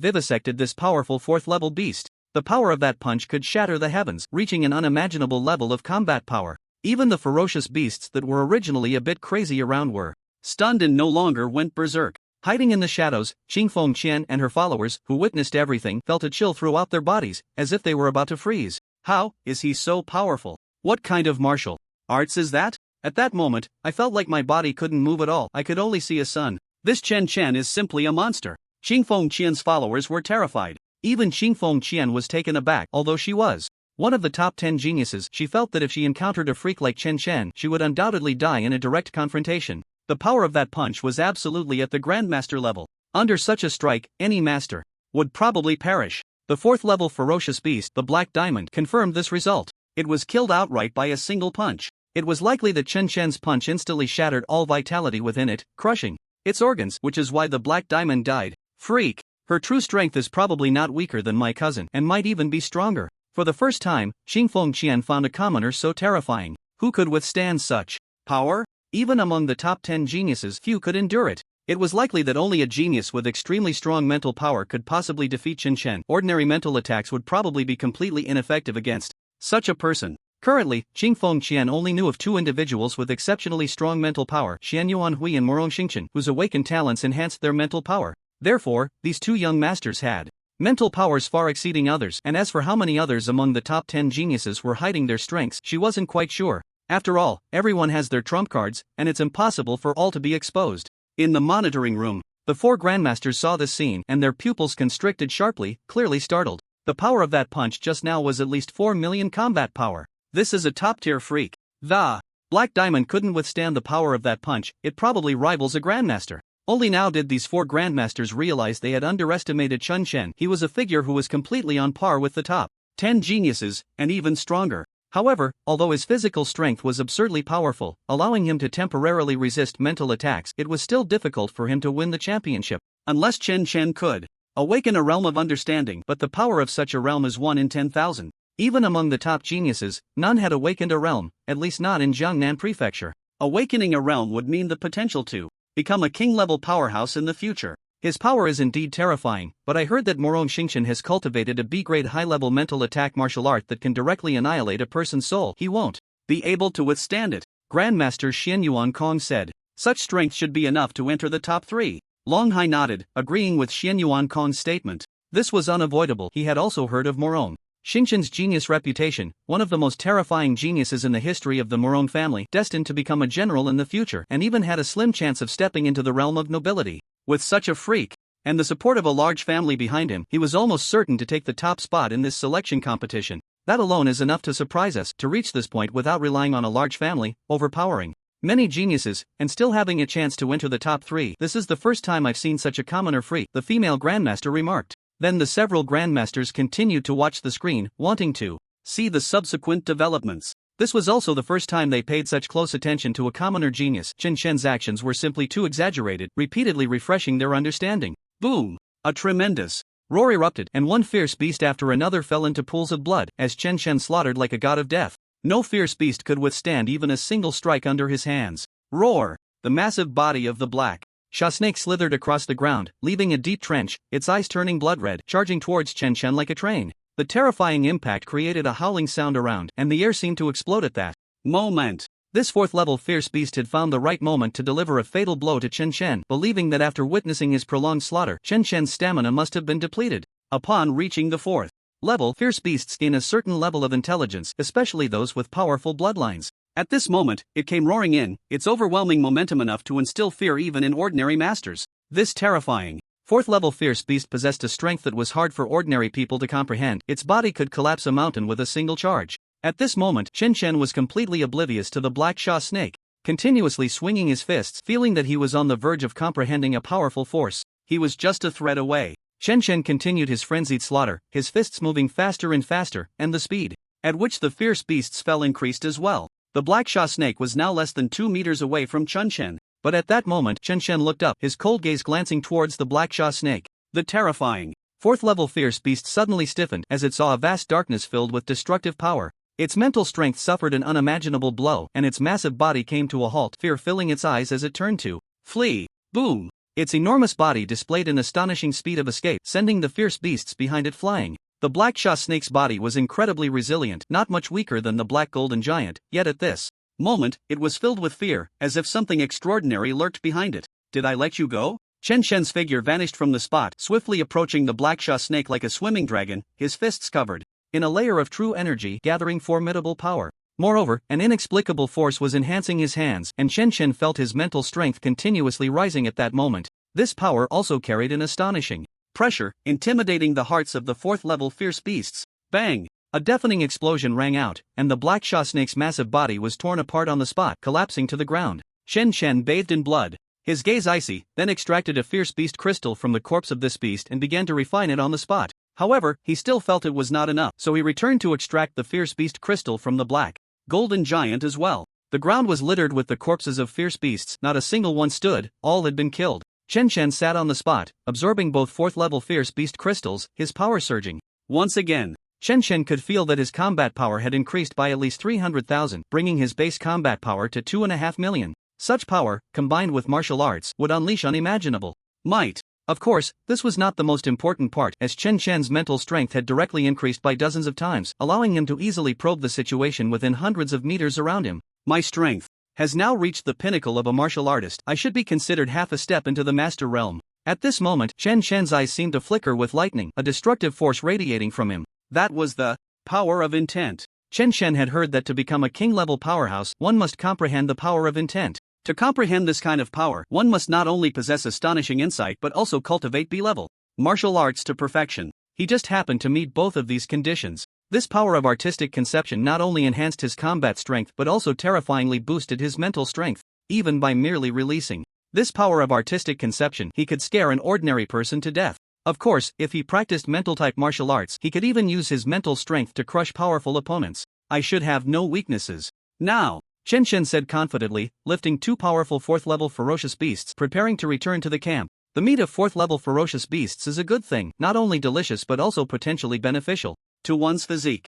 vivisected this powerful 4th-level beast. The power of that punch could shatter the heavens, reaching an unimaginable level of combat power. Even the ferocious beasts that were originally a bit crazy around were stunned and no longer went berserk. Hiding in the shadows, Qing Fengqian and her followers, who witnessed everything, felt a chill throughout their bodies, as if they were about to freeze. How is he so powerful? What kind of martial arts is that? At that moment, I felt like my body couldn't move at all. I could only see a sun. This Chen Chen is simply a monster. Xingfeng Qian's followers were terrified. Even Xingfeng Qian was taken aback. Although she was one of the top 10 geniuses, she felt that if she encountered a freak like Chen Chen, she would undoubtedly die in a direct confrontation. The power of that punch was absolutely at the Grandmaster level. Under such a strike, any master would probably perish. The 4th level ferocious beast, the Black Diamond, confirmed this result. It was killed outright by a single punch. It was likely that Chen Chen's punch instantly shattered all vitality within it, crushing its organs, which is why the Black Diamond died. Freak. Her true strength is probably not weaker than my cousin, and might even be stronger. For the first time, Xingfeng Qian found a commoner so terrifying. Who could withstand such power? Even among the top 10 geniuses, few could endure it. It was likely that only a genius with extremely strong mental power could possibly defeat Chen Chen. Ordinary mental attacks would probably be completely ineffective against such a person. Currently, Xingfeng Qian only knew of 2 individuals with exceptionally strong mental power, Xian Yuanhui and Morong Xingchen, whose awakened talents enhanced their mental power. Therefore, these 2 young masters had mental powers far exceeding others, and as for how many others among the top 10 geniuses were hiding their strengths, she wasn't quite sure. After all, everyone has their trump cards, and it's impossible for all to be exposed. In the monitoring room, the 4 grandmasters saw this scene, and their pupils constricted sharply, clearly startled. The power of that punch just now was at least 4 million combat power. This is a top-tier freak. The Black Diamond couldn't withstand the power of that punch. It probably rivals a grandmaster. Only now did these 4 grandmasters realize they had underestimated Chen Chen. He was a figure who was completely on par with the top 10 geniuses, and even stronger. However, although his physical strength was absurdly powerful, allowing him to temporarily resist mental attacks, it was still difficult for him to win the championship. Unless Chen Chen could awaken a realm of understanding, but the power of such a realm is 1 in 10,000. Even among the top geniuses, none had awakened a realm, at least not in Jiangnan Prefecture. Awakening a realm would mean the potential to become a king-level powerhouse in the future. His power is indeed terrifying, but I heard that Morong Xingchen has cultivated a B-grade high-level mental attack martial art that can directly annihilate a person's soul. He won't be able to withstand it, Grandmaster Xian Yuan Kong said. Such strength should be enough to enter the top 3. Long Hai nodded, agreeing with Xian Yuan Kong's statement. This was unavoidable. He had also heard of Morong Xingchen's genius reputation, one of the most terrifying geniuses in the history of the Morong family, destined to become a general in the future, and even had a slim chance of stepping into the realm of nobility. With such a freak, and the support of a large family behind him, he was almost certain to take the top spot in this selection competition. That alone is enough to surprise us. To reach this point without relying on a large family, overpowering many geniuses, and still having a chance to enter the top 3. This is the first time I've seen such a commoner freak, the female grandmaster remarked. Then the several grandmasters continued to watch the screen, wanting to see the subsequent developments. This was also the first time they paid such close attention to a commoner genius. Chen Chen's actions were simply too exaggerated, repeatedly refreshing their understanding. Boom! A tremendous roar erupted, and one fierce beast after another fell into pools of blood, as Chen Chen slaughtered like a god of death. No fierce beast could withstand even a single strike under his hands. Roar! The massive body of the black Sha snake slithered across the ground, leaving a deep trench, its eyes turning blood red, charging towards Chen Chen like a train. The terrifying impact created a howling sound around, and the air seemed to explode at that moment. This 4th-level fierce beast had found the right moment to deliver a fatal blow to Chen Chen, believing that after witnessing his prolonged slaughter, Chen Chen's stamina must have been depleted. Upon reaching the 4th level, fierce beasts gain a certain level of intelligence, especially those with powerful bloodlines. At this moment, it came roaring in, its overwhelming momentum enough to instill fear even in ordinary masters. This terrifying 4th-level fierce beast possessed a strength that was hard for ordinary people to comprehend. Its body could collapse a mountain with a single charge. At this moment, Chen Chen was completely oblivious to the black Sha snake, continuously swinging his fists, feeling that he was on the verge of comprehending a powerful force. He was just a thread away. Chen Chen continued his frenzied slaughter, his fists moving faster and faster, and the speed at which the fierce beasts fell increased as well. The black Sha snake was now less than 2 meters away from Chen Chen. But at that moment, Chen Chen looked up, his cold gaze glancing towards the black Sha snake. The terrifying 4th-level fierce beast suddenly stiffened as it saw a vast darkness filled with destructive power. Its mental strength suffered an unimaginable blow, and its massive body came to a halt, fear filling its eyes as it turned to flee. Boom! Its enormous body displayed an astonishing speed of escape, sending the fierce beasts behind it flying. The black Sha snake's body was incredibly resilient, not much weaker than the black golden giant, yet at this moment, it was filled with fear, as if something extraordinary lurked behind it. Did I let you go? Chen Chen's figure vanished from the spot, swiftly approaching the black Sha snake like a swimming dragon, his fists covered in a layer of true energy, gathering formidable power. Moreover, an inexplicable force was enhancing his hands, and Chen Chen felt his mental strength continuously rising at that moment. This power also carried an astonishing pressure, intimidating the hearts of the 4th-level fierce beasts. Bang! A deafening explosion rang out, and the black Sha snake's massive body was torn apart on the spot, collapsing to the ground. Shen Shen bathed in blood, his gaze icy, then extracted a fierce beast crystal from the corpse of this beast and began to refine it on the spot. However, he still felt it was not enough, so he returned to extract the fierce beast crystal from the black golden giant as well. The ground was littered with the corpses of fierce beasts, not a single one stood, all had been killed. Shen Shen sat on the spot, absorbing both 4th-level fierce beast crystals, his power surging. Once again, Shen Shen could feel that his combat power had increased by at least 300,000, bringing his base combat power to 2.5 million. Such power, combined with martial arts, would unleash unimaginable might. Of course, this was not the most important part, as Shen Shen's mental strength had directly increased by dozens of times, allowing him to easily probe the situation within hundreds of meters around him. My strength has now reached the pinnacle of a martial artist. I should be considered half a step into the master realm. At this moment, Shen Shen's eyes seemed to flicker with lightning, a destructive force radiating from him. That was the power of intent. Shen Shen had heard that to become a king-level powerhouse, one must comprehend the power of intent. To comprehend this kind of power, one must not only possess astonishing insight but also cultivate B-level martial arts to perfection. He just happened to meet both of these conditions. This power of artistic conception not only enhanced his combat strength but also terrifyingly boosted his mental strength. Even by merely releasing this power of artistic conception, he could scare an ordinary person to death. Of course, if he practiced mental-type martial arts, he could even use his mental strength to crush powerful opponents. I should have no weaknesses. Now, Shen Shen said confidently, lifting 2 powerful 4th-level ferocious beasts, preparing to return to the camp. The meat of 4th-level ferocious beasts is a good thing, not only delicious but also potentially beneficial to one's physique.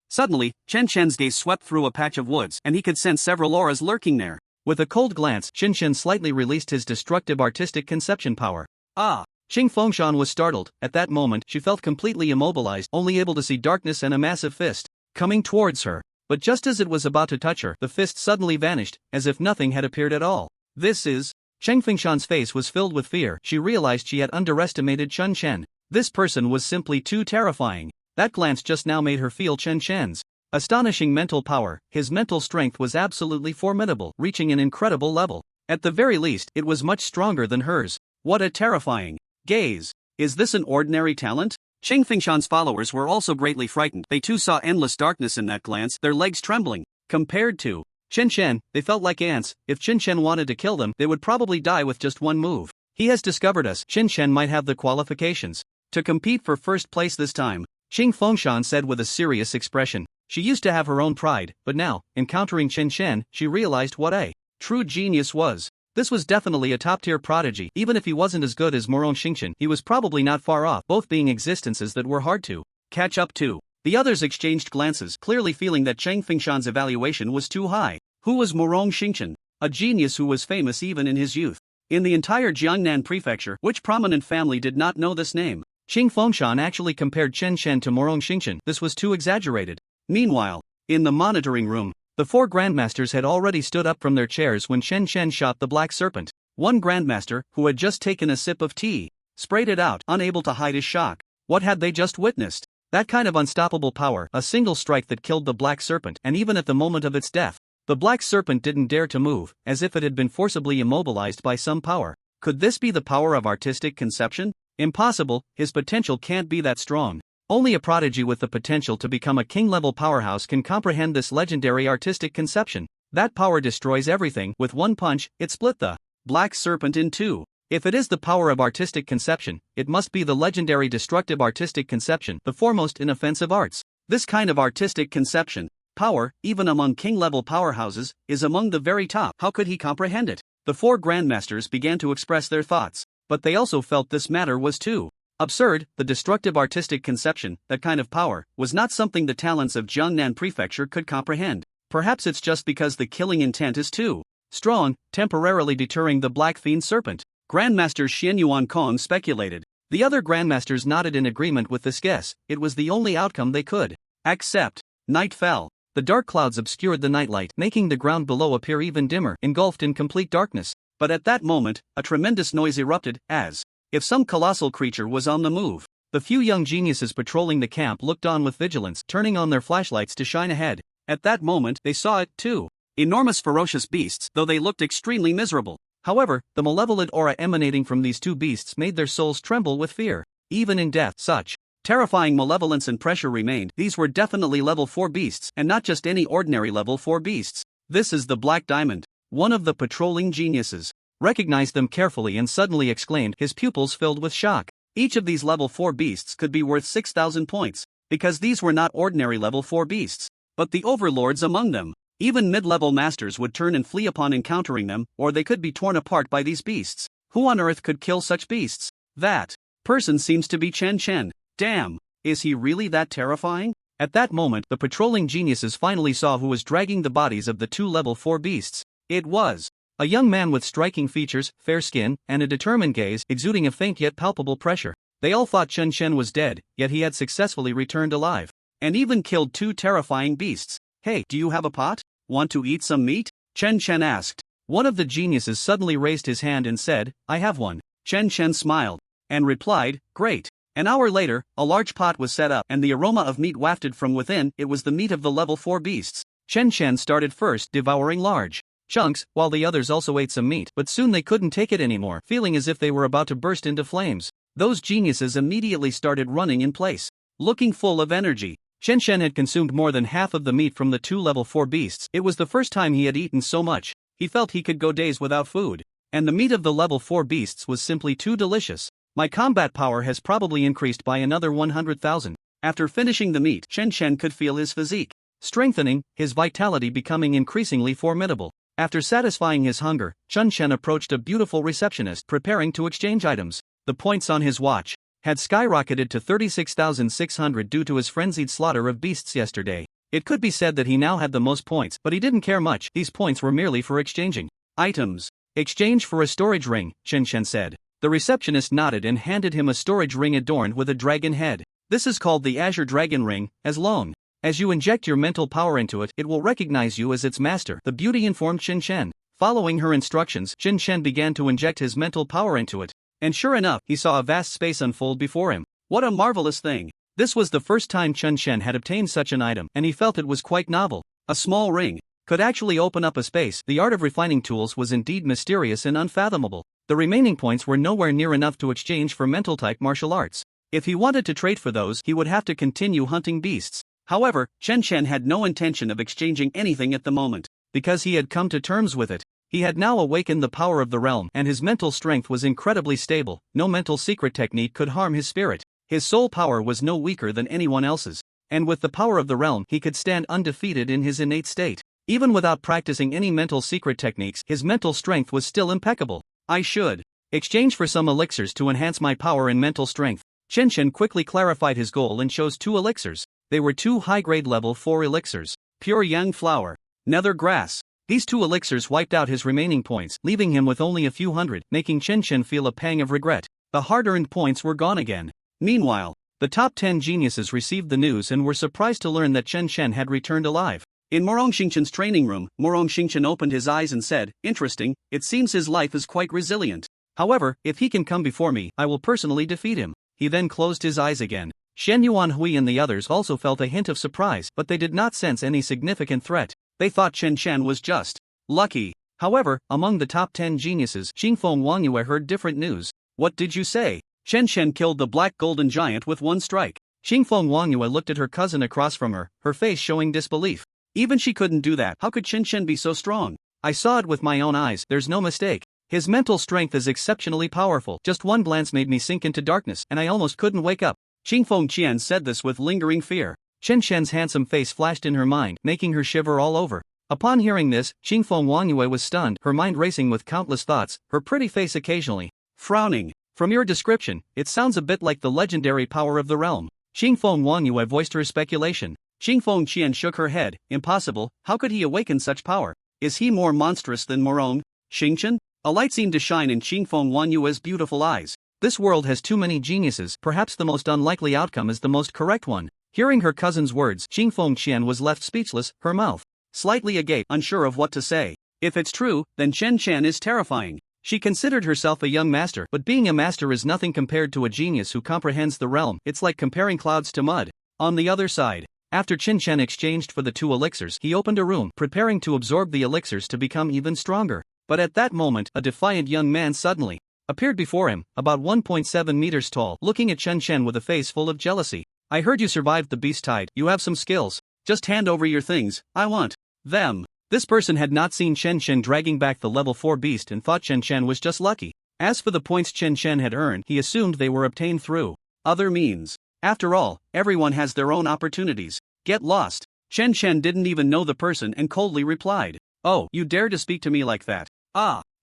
Suddenly, Shen Shen's gaze swept through a patch of woods, and he could sense several auras lurking there. With a cold glance, Shen Shen slightly released his destructive artistic conception power. Ah! Xing Fengshan was startled. At that moment, she felt completely immobilized, only able to see darkness and a massive fist coming towards her. But just as it was about to touch her, the fist suddenly vanished, as if nothing had appeared at all. This is... Cheng Fengshan's face was filled with fear. She realized she had underestimated Chen Shen. This person was simply too terrifying. That glance just now made her feel Chen Shen's astonishing mental power. His mental strength was absolutely formidable, reaching an incredible level. At the very least, it was much stronger than hers. What a terrifying gaze. Is this an ordinary talent? Cheng Fengshan's followers were also greatly frightened. They too saw endless darkness in that glance, their legs trembling. Compared to Chen Shen, they felt like ants. If Chen Shen wanted to kill them, they would probably die with just one move. He has discovered us. Chen Shen might have the qualifications to compete for first place this time, Xing Fengshan said with a serious expression. She used to have her own pride, but now, encountering Chen Shen, she realized what a true genius was. This was definitely a top-tier prodigy. Even if he wasn't as good as Morong Xingchen, he was probably not far off, both being existences that were hard to catch up to. The others exchanged glances, clearly feeling that Cheng Fengshan's evaluation was too high. Who was Morong Xingchen? A genius who was famous even in his youth. In the entire Jiangnan prefecture, which prominent family did not know this name? Xing Fengshan actually compared Chen Shen to Morong Xingchen. This was too exaggerated. Meanwhile, in the monitoring room, the 4 grandmasters had already stood up from their chairs when Chen Shen shot the black serpent. One grandmaster, who had just taken a sip of tea, sprayed it out, unable to hide his shock. What had they just witnessed? That kind of unstoppable power, a single strike that killed the black serpent, and even at the moment of its death, the black serpent didn't dare to move, as if it had been forcibly immobilized by some power. Could this be the power of artistic conception? Impossible, his potential can't be that strong. Only a prodigy with the potential to become a king-level powerhouse can comprehend this legendary artistic conception. That power destroys everything. With one punch, it split the black serpent in two. If it is the power of artistic conception, it must be the legendary destructive artistic conception, the foremost in offensive arts. This kind of artistic conception, power, even among king-level powerhouses, is among the very top. How could he comprehend it? The 4 grandmasters began to express their thoughts, but they also felt this matter was too absurd. The destructive artistic conception, that kind of power, was not something the talents of Jiangnan Prefecture could comprehend. Perhaps it's just because the killing intent is too strong, temporarily deterring the Black Fiend Serpent. Grandmaster Xian Yuan Kong speculated. The other grandmasters nodded in agreement with this guess. It was the only outcome they could accept. Night fell. The dark clouds obscured the nightlight, making the ground below appear even dimmer, engulfed in complete darkness. But at that moment, a tremendous noise erupted, as if some colossal creature was on the move. The few young geniuses patrolling the camp looked on with vigilance, turning on their flashlights to shine ahead. At that moment, they saw it, too. Enormous ferocious beasts, though they looked extremely miserable. However, the malevolent aura emanating from these two beasts made their souls tremble with fear. Even in death, such terrifying malevolence and pressure remained. These were definitely level 4 beasts, and not just any ordinary level 4 beasts. This is the Black Diamond. One of the patrolling geniuses recognized them carefully and suddenly exclaimed, his pupils filled with shock. Each of these level 4 beasts could be worth 6,000 points, because these were not ordinary level 4 beasts, but the overlords among them. Even mid-level masters would turn and flee upon encountering them, or they could be torn apart by these beasts. Who on earth could kill such beasts? That person seems to be Chen Chen. Damn, is he really that terrifying? At that moment, the patrolling geniuses finally saw who was dragging the bodies of the two level 4 beasts. It was a young man with striking features, fair skin, and a determined gaze, exuding a faint yet palpable pressure. They all thought Chen Chen was dead, yet he had successfully returned alive, and even killed 2 terrifying beasts. Hey, do you have a pot? Want to eat some meat? Chen Chen asked. One of the geniuses suddenly raised his hand and said, I have one. Chen Chen smiled and replied, great. An hour later, a large pot was set up and the aroma of meat wafted from within. It was the meat of the level 4 beasts. Chen Chen started first, devouring large chunks, while the others also ate some meat, but soon they couldn't take it anymore, feeling as if they were about to burst into flames. Those geniuses immediately started running in place, looking full of energy. Chen Chen had consumed more than half of the meat from the 2 level 4 beasts. It was the first time he had eaten so much. He felt he could go days without food. And the meat of the level 4 beasts was simply too delicious. My combat power has probably increased by another 100,000. After finishing the meat, Chen Chen could feel his physique strengthening, his vitality becoming increasingly formidable. After satisfying his hunger, Chen Chen approached a beautiful receptionist preparing to exchange items. The points on his watch had skyrocketed to 36,600 due to his frenzied slaughter of beasts yesterday. It could be said that he now had the most points, but he didn't care much. These points were merely for exchanging items. Exchange for a storage ring, Chen Chen said. The receptionist nodded and handed him a storage ring adorned with a dragon head. This is called the Azure Dragon Ring. As long as you inject your mental power into it, it will recognize you as its master, the beauty informed Chen Chen. Following her instructions, Chen Chen began to inject his mental power into it. And sure enough, he saw a vast space unfold before him. What a marvelous thing! This was the first time Chen Chen had obtained such an item, and he felt it was quite novel. A small ring could actually open up a space. The art of refining tools was indeed mysterious and unfathomable. The remaining points were nowhere near enough to exchange for mental-type martial arts. If he wanted to trade for those, he would have to continue hunting beasts. However, Chen Chen had no intention of exchanging anything at the moment, because he had come to terms with it. He had now awakened the power of the realm, and his mental strength was incredibly stable. No mental secret technique could harm his spirit. His soul power was no weaker than anyone else's, and with the power of the realm, he could stand undefeated in his innate state. Even without practicing any mental secret techniques, his mental strength was still impeccable. I should exchange for some elixirs to enhance my power and mental strength. Chen Chen quickly clarified his goal and chose 2 elixirs. They were 2 high-grade level 4 elixirs. Pure Yang Flower, Nether Grass. These 2 elixirs wiped out his remaining points, leaving him with only a few hundred, making Chen Chen feel a pang of regret. The hard-earned points were gone again. Meanwhile, the top 10 geniuses received the news and were surprised to learn that Chen Chen had returned alive. In Morong Xingchen's training room, Morong Xingchen opened his eyes and said, interesting, it seems his life is quite resilient. However, if he can come before me, I will personally defeat him. He then closed his eyes again. Shen Yuanhui and the others also felt a hint of surprise, but they did not sense any significant threat. They thought Chen Chen was just lucky. However, among the top 10 geniuses, Xingfeng Wangyue heard different news. What did you say? Chen Chen killed the black golden giant with 1 strike. Xingfeng Wangyue looked at her cousin across from her, her face showing disbelief. Even she couldn't do that. How could Chen Chen be so strong? I saw it with my own eyes, there's no mistake. His mental strength is exceptionally powerful. Just one glance made me sink into darkness, and I almost couldn't wake up. Xingfeng Qian said this with lingering fear. Chen Chen's handsome face flashed in her mind, making her shiver all over. Upon hearing this, Xingfeng Wangyue was stunned, her mind racing with countless thoughts, her pretty face occasionally frowning. From your description, it sounds a bit like the legendary power of the realm. Xingfeng Wangyue voiced her speculation. Xingfeng Qian shook her head. Impossible, how could he awaken such power? Is he more monstrous than Morong Xingchen? A light seemed to shine in Xingfeng Wanyue's beautiful eyes. This world has too many geniuses, perhaps the most unlikely outcome is the most correct one. Hearing her cousin's words, Xingfeng Qian was left speechless, her mouth slightly agape, unsure of what to say. If it's true, then Chen Chen is terrifying. She considered herself a young master, but being a master is nothing compared to a genius who comprehends the realm. It's like comparing clouds to mud. On the other side, after Chen Chen exchanged for the 2 elixirs, he opened a room, preparing to absorb the elixirs to become even stronger. But at that moment, a defiant young man suddenly appeared before him, about 1.7 meters tall, looking at Chen Chen with a face full of jealousy. I heard you survived the beast tide, you have some skills. Just hand over your things, I want them. This person had not seen Chen Chen dragging back the level 4 beast and thought Chen Chen was just lucky. As for the points Chen Chen had earned, he assumed they were obtained through other means. After all, everyone has their own opportunities. Get lost. Chen Chen didn't even know the person and coldly replied, "Oh, you dare to speak to me like that?"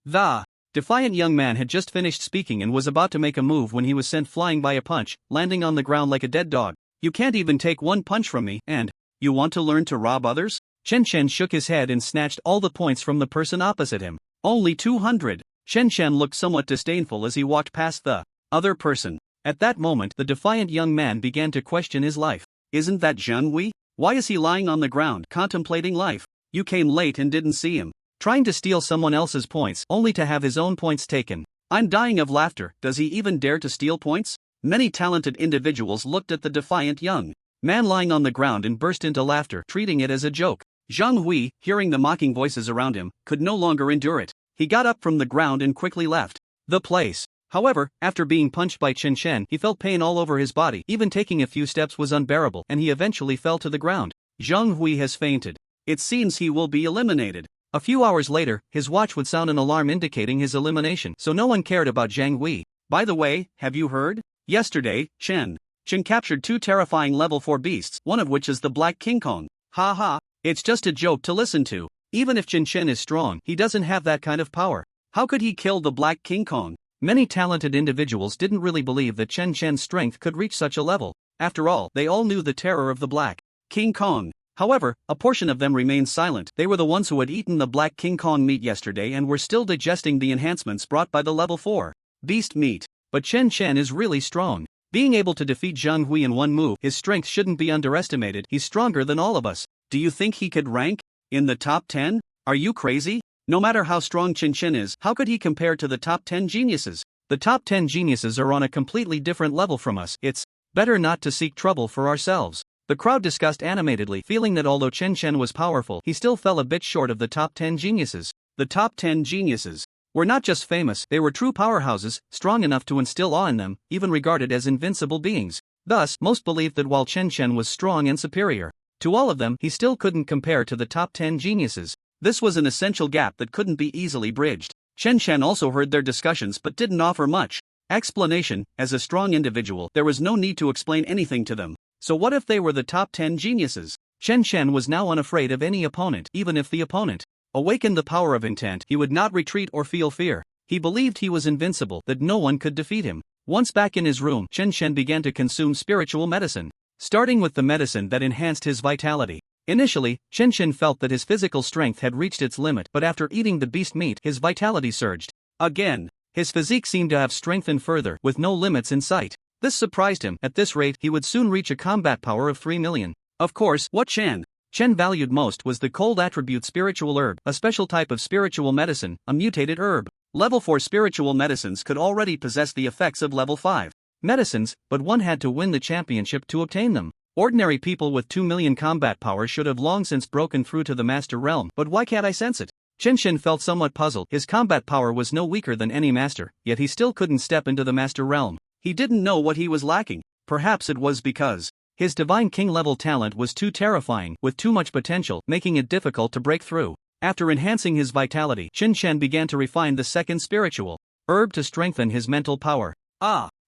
The defiant young man had just finished speaking and was about to make a move when he was sent flying by a punch, landing on the ground like a dead dog. You can't even take one punch from me, and you want to learn to rob others? Chen Chen shook his head and snatched all the points from the person opposite him. Only 200. Chen Chen looked somewhat disdainful as he walked past the other person. At that moment, the defiant young man began to question his life. Isn't that Zheng Hui? Why is he lying on the ground, contemplating life? You came late and didn't see him. Trying to steal someone else's points, only to have his own points taken. I'm dying of laughter. Does he even dare to steal points? Many talented individuals looked at the defiant young man lying on the ground and burst into laughter, treating it as a joke. Zheng Hui, hearing the mocking voices around him, could no longer endure it. He got up from the ground and quickly left the place. However, after being punched by Chen Chen, he felt pain all over his body. Even taking a few steps was unbearable, and he eventually fell to the ground. Zheng Hui has fainted. It seems he will be eliminated. A few hours later, his watch would sound an alarm indicating his elimination, so no one cared about Zheng Hui. By the way, have you heard? Yesterday, Chen captured 2 terrifying level 4 beasts, one of which is the Black King Kong. Haha, it's just a joke to listen to. Even if Chen Chen is strong, he doesn't have that kind of power. How could he kill the Black King Kong? Many talented individuals didn't really believe that Chen Chen's strength could reach such a level. After all, they all knew the terror of the Black King Kong. However, a portion of them remained silent. They were the ones who had eaten the Black King Kong meat yesterday and were still digesting the enhancements brought by the level 4 beast meat. But Chen Chen is really strong. Being able to defeat Zheng Hui in one move, his strength shouldn't be underestimated. He's stronger than all of us. Do you think he could rank in the top 10? Are you crazy? No matter how strong Chen Chen is, how could he compare to the top 10 geniuses? The top 10 geniuses are on a completely different level from us. It's better not to seek trouble for ourselves. The crowd discussed animatedly, feeling that although Chen Chen was powerful, he still fell a bit short of the top 10 geniuses. The top 10 geniuses were not just famous, they were true powerhouses, strong enough to instill awe in them, even regarded as invincible beings. Thus, most believed that while Chen Chen was strong and superior to all of them, he still couldn't compare to the top 10 geniuses. This was an essential gap that couldn't be easily bridged. Chen Chen also heard their discussions but didn't offer much explanation. As a strong individual, there was no need to explain anything to them. So what if they were the top 10 geniuses? Chen Chen was now unafraid of any opponent. Even if the opponent awakened the power of intent, he would not retreat or feel fear. He believed he was invincible, that no one could defeat him. Once back in his room, Chen Chen began to consume spiritual medicine, starting with the medicine that enhanced his vitality. Initially, Chen Chen felt that his physical strength had reached its limit, but after eating the beast meat, his vitality surged again. His physique seemed to have strengthened further, with no limits in sight. This surprised him. At this rate, he would soon reach a combat power of 3 million. Of course, what Chen valued most was the cold attribute spiritual herb, a special type of spiritual medicine, a mutated herb. Level 4 spiritual medicines could already possess the effects of level 5 medicines, but one had to win the championship to obtain them. Ordinary people with 2 million combat power should have long since broken through to the master realm, but why can't I sense it? Chen Chen felt somewhat puzzled. His combat power was no weaker than any master, yet he still couldn't step into the master realm. He didn't know what he was lacking. Perhaps it was because his divine king level talent was too terrifying, with too much potential, making it difficult to break through. After enhancing his vitality, Chen Chen began to refine the second spiritual herb to strengthen his mental power.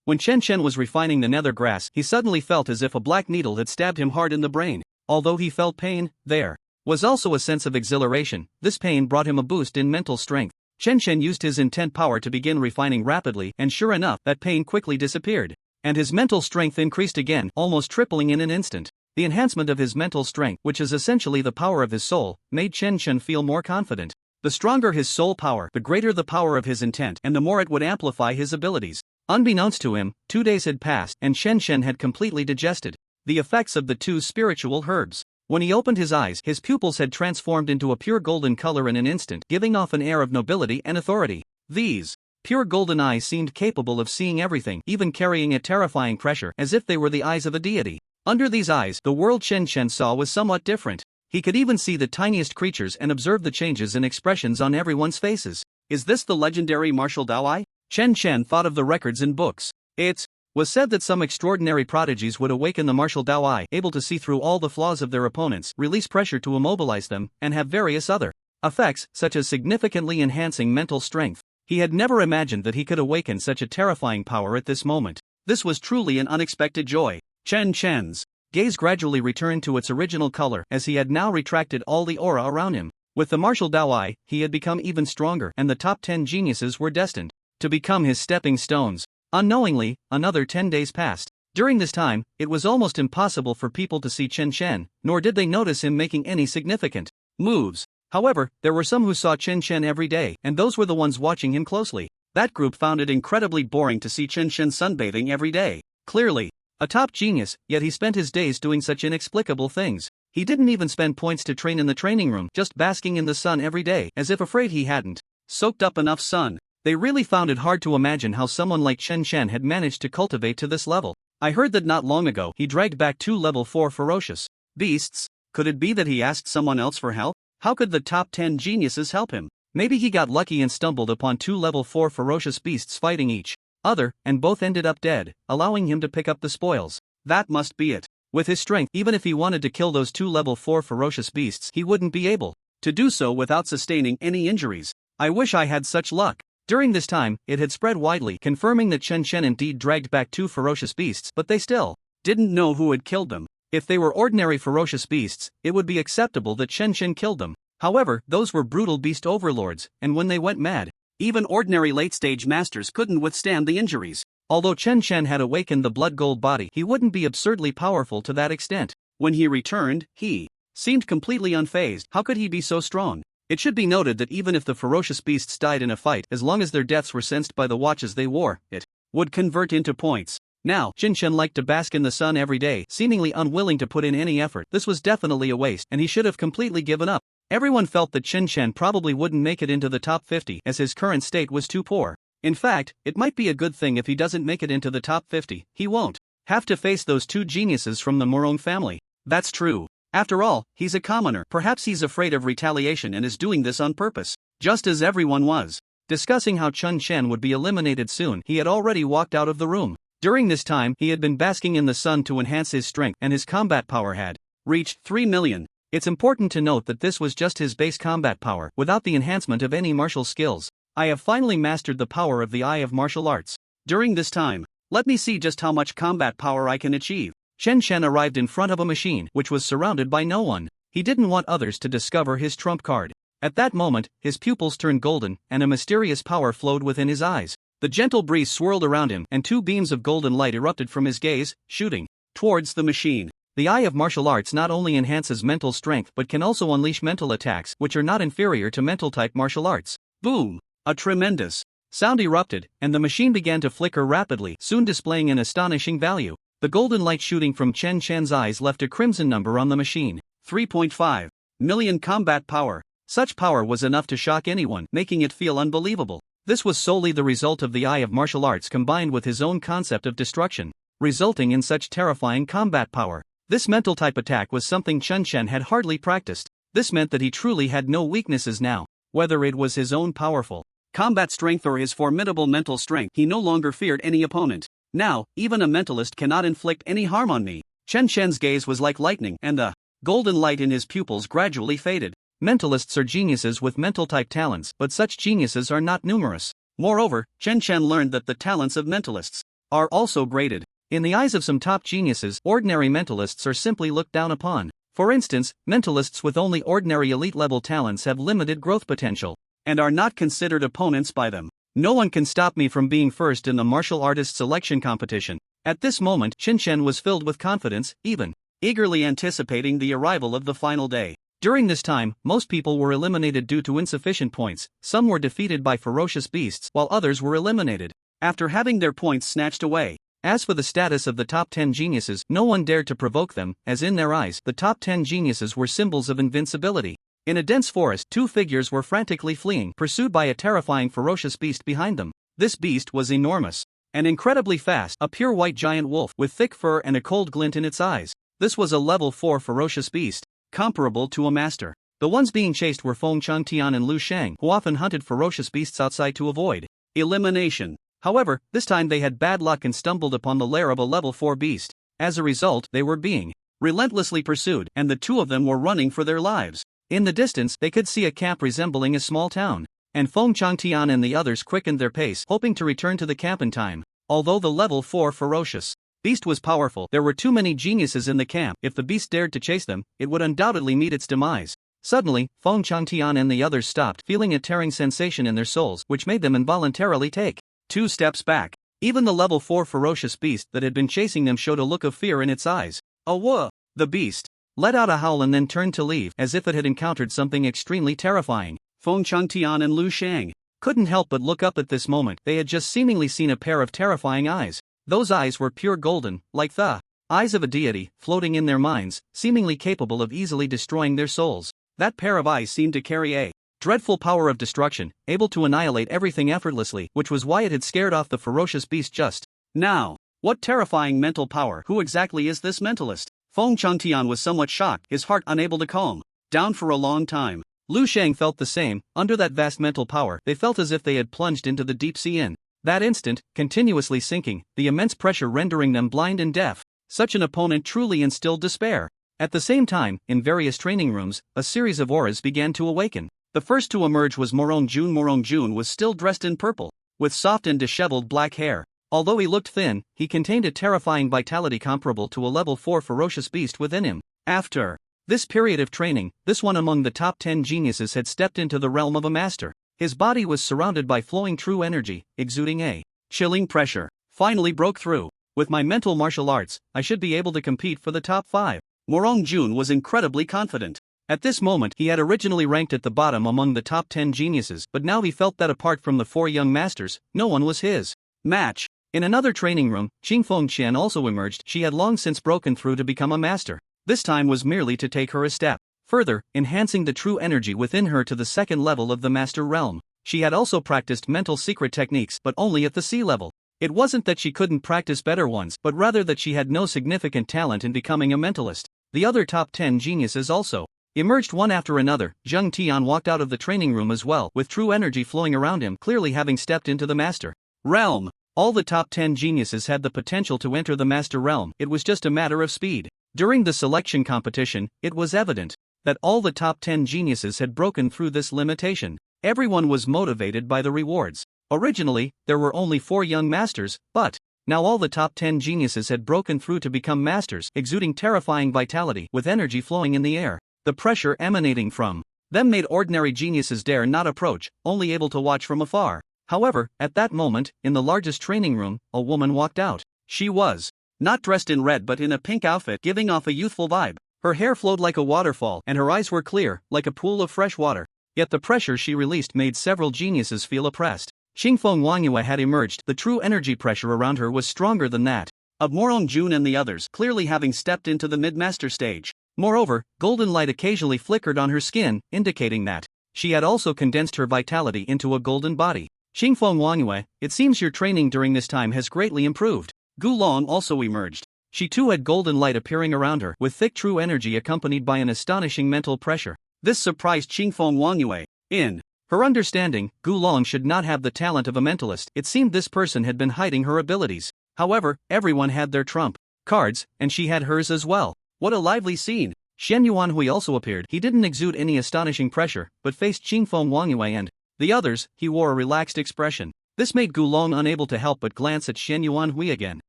When Chen Chen was refining the nether grass, he suddenly felt as if a black needle had stabbed him hard in the brain. Although he felt pain, there was also a sense of exhilaration. This pain brought him a boost in mental strength. Chen Chen used his intent power to begin refining rapidly, and sure enough, that pain quickly disappeared. And his mental strength increased again, almost tripling in an instant. The enhancement of his mental strength, which is essentially the power of his soul, made Chen Chen feel more confident. The stronger his soul power, the greater the power of his intent, and the more it would amplify his abilities. Unbeknownst to him, 2 days had passed, and Chen Chen had completely digested the effects of the 2 spiritual herbs. When he opened his eyes, his pupils had transformed into a pure golden color in an instant, giving off an air of nobility and authority. These pure golden eyes seemed capable of seeing everything, even carrying a terrifying pressure, as if they were the eyes of a deity. Under these eyes, the world Chen Chen saw was somewhat different. He could even see the tiniest creatures and observe the changes in expressions on everyone's faces. Is this the legendary martial Dao? Chen Chen thought of the records in books. It was said that some extraordinary prodigies would awaken the martial Dao, able to see through all the flaws of their opponents, release pressure to immobilize them, and have various other effects, such as significantly enhancing mental strength. He had never imagined that he could awaken such a terrifying power at this moment. This was truly an unexpected joy. Chen Chen's gaze gradually returned to its original color as he had now retracted all the aura around him. With the martial Dao, he had become even stronger, and the top 10 geniuses were destined to become his stepping stones. Unknowingly, another 10 days passed. During this time, it was almost impossible for people to see Chen Chen, nor did they notice him making any significant moves. However, there were some who saw Chen Chen every day, and those were the ones watching him closely. That group found it incredibly boring to see Chen Chen sunbathing every day. Clearly a top genius, yet he spent his days doing such inexplicable things. He didn't even spend points to train in the training room, just basking in the sun every day, as if afraid he hadn't soaked up enough sun. They really found it hard to imagine how someone like Chen Chen had managed to cultivate to this level. I heard that not long ago he dragged back 2 level 4 ferocious beasts. Could it be that he asked someone else for help? How could the top 10 geniuses help him? Maybe he got lucky and stumbled upon 2 level 4 ferocious beasts fighting each other, and both ended up dead, allowing him to pick up the spoils. That must be it. With his strength, even if he wanted to kill those 2 level 4 ferocious beasts, he wouldn't be able to do so without sustaining any injuries. I wish I had such luck. During this time, it had spread widely, confirming that Chen Chen indeed dragged back 2 ferocious beasts, but they still didn't know who had killed them. If they were ordinary ferocious beasts, it would be acceptable that Chen Chen killed them. However, those were brutal beast overlords, and when they went mad, even ordinary late-stage masters couldn't withstand the injuries. Although Chen Chen had awakened the blood gold body, he wouldn't be absurdly powerful to that extent. When he returned, he seemed completely unfazed. How could he be so strong? It should be noted that even if the ferocious beasts died in a fight, as long as their deaths were sensed by the watches they wore, it would convert into points. Now, Chen Chen liked to bask in the sun every day, seemingly unwilling to put in any effort. This was definitely a waste, and he should have completely given up. Everyone felt that Chen Chen probably wouldn't make it into the top 50 as his current state was too poor. In fact, it might be a good thing if he doesn't make it into the top 50. He won't have to face those 2 geniuses from the Morong family. That's true. After all, he's a commoner. Perhaps he's afraid of retaliation and is doing this on purpose. Just as everyone was discussing how Chen Chen would be eliminated soon, he had already walked out of the room. During this time, he had been basking in the sun to enhance his strength, and his combat power had reached 3 million. It's important to note that this was just his base combat power, without the enhancement of any martial skills. I have finally mastered the power of the Eye of Martial Arts. During this time, let me see just how much combat power I can achieve. Chen Chen arrived in front of a machine, which was surrounded by no one. He didn't want others to discover his trump card. At that moment, his pupils turned golden, and a mysterious power flowed within his eyes. The gentle breeze swirled around him, and 2 beams of golden light erupted from his gaze, shooting towards the machine. The Eye of Martial Arts not only enhances mental strength but can also unleash mental attacks, which are not inferior to mental-type martial arts. Boom! A tremendous sound erupted, and the machine began to flicker rapidly, soon displaying an astonishing value. The golden light shooting from Chen Chen's eyes left a crimson number on the machine. 3.5 million combat power. Such power was enough to shock anyone, making it feel unbelievable. This was solely the result of the Eye of Martial Arts combined with his own concept of destruction, resulting in such terrifying combat power. This mental type attack was something Chen Chen had hardly practiced. This meant that he truly had no weaknesses now. Whether it was his own powerful combat strength or his formidable mental strength, he no longer feared any opponent. Now, even a mentalist cannot inflict any harm on me. Chen Chen's gaze was like lightning, and the golden light in his pupils gradually faded. Mentalists are geniuses with mental-type talents, but such geniuses are not numerous. Moreover, Chen Chen learned that the talents of mentalists are also graded. In the eyes of some top geniuses, ordinary mentalists are simply looked down upon. For instance, mentalists with only ordinary elite-level talents have limited growth potential, and are not considered opponents by them. No one can stop me from being first in the martial artist selection competition. At this moment, Chen Chen was filled with confidence, even eagerly anticipating the arrival of the final day. During this time, most people were eliminated due to insufficient points. Some were defeated by ferocious beasts, while others were eliminated after having their points snatched away. As for the status of the top 10 geniuses, no one dared to provoke them, as in their eyes, the top 10 geniuses were symbols of invincibility. In a dense forest, 2 figures were frantically fleeing, pursued by a terrifying ferocious beast behind them. This beast was enormous and incredibly fast, a pure white giant wolf with thick fur and a cold glint in its eyes. This was a level 4 ferocious beast, comparable to a master. The ones being chased were Feng Changtian and Lu Shang, who often hunted ferocious beasts outside to avoid elimination. However, this time they had bad luck and stumbled upon the lair of a level 4 beast. As a result, they were being relentlessly pursued, and the two of them were running for their lives. In the distance, they could see a camp resembling a small town, and Feng Changtian and the others quickened their pace, hoping to return to the camp in time. Although the level 4 ferocious beast was powerful, there were too many geniuses in the camp. If the beast dared to chase them, it would undoubtedly meet its demise. Suddenly, Feng Changtian and the others stopped, feeling a tearing sensation in their souls, which made them involuntarily take 2 steps back. Even the level 4 ferocious beast that had been chasing them showed a look of fear in its eyes. Whoa! The beast let out a howl and then turned to leave, as if it had encountered something extremely terrifying. Feng Changtian and Lu Shang couldn't help but look up at this moment. They had just seemingly seen a pair of terrifying eyes. Those eyes were pure golden, like the eyes of a deity, floating in their minds, seemingly capable of easily destroying their souls. That pair of eyes seemed to carry a dreadful power of destruction, able to annihilate everything effortlessly, which was why it had scared off the ferocious beast just now. What terrifying mental power! Who exactly is this mentalist? Feng Changtian was somewhat shocked, his heart unable to calm down for a long time. Lu Shang felt the same. Under that vast mental power, they felt as if they had plunged into the deep sea in that instant, continuously sinking, the immense pressure rendering them blind and deaf. Such an opponent truly instilled despair. At the same time, in various training rooms, a series of auras began to awaken. The first to emerge was Morong Jun. Morong Jun was still dressed in purple, with soft and disheveled black hair. Although he looked thin, he contained a terrifying vitality comparable to a level 4 ferocious beast within him. After this period of training, this one among the top 10 geniuses had stepped into the realm of a master. His body was surrounded by flowing true energy, exuding a chilling pressure. Finally broke through. With my mental martial arts, I should be able to compete for the top 5. Morong Jun was incredibly confident. At this moment, he had originally ranked at the bottom among the top 10 geniuses, but now he felt that apart from the 4 young masters, no one was his match. In another training room, Qingfeng Qian also emerged. She had long since broken through to become a master. This time was merely to take her a step further, enhancing the true energy within her to the second level of the master realm. She had also practiced mental secret techniques, but only at the C level. It wasn't that she couldn't practice better ones, but rather that she had no significant talent in becoming a mentalist. The other top 10 geniuses also emerged one after another. Zheng Tian walked out of the training room as well, with true energy flowing around him, clearly having stepped into the master realm. All the top 10 geniuses had the potential to enter the master realm. It was just a matter of speed. During the selection competition, it was evident that all the top 10 geniuses had broken through this limitation. Everyone was motivated by the rewards. Originally, there were only 4 young masters, but now all the top 10 geniuses had broken through to become masters, exuding terrifying vitality with energy flowing in the air. The pressure emanating from them made ordinary geniuses dare not approach, only able to watch from afar. However, at that moment, in the largest training room, a woman walked out. She was not dressed in red but in a pink outfit, giving off a youthful vibe. Her hair flowed like a waterfall, and her eyes were clear, like a pool of fresh water. Yet the pressure she released made several geniuses feel oppressed. Qingfeng Wangyue had emerged. The true energy pressure around her was stronger than that of Morong Jun and the others, clearly having stepped into the mid-master stage. Moreover, golden light occasionally flickered on her skin, indicating that she had also condensed her vitality into a golden body. Qingfeng Wangyue, it seems your training during this time has greatly improved. Gu Long also emerged. She too had golden light appearing around her, with thick true energy accompanied by an astonishing mental pressure. This surprised Qingfeng Wangyue. In her understanding, Gu Long should not have the talent of a mentalist. It seemed this person had been hiding her abilities. However, everyone had their trump cards, and she had hers as well. What a lively scene! Shen Yuanhui also appeared. He didn't exude any astonishing pressure, but faced Qingfeng Wangyue and the others. He wore a relaxed expression. This made Gu Long unable to help but glance at Shen Yuanhui again.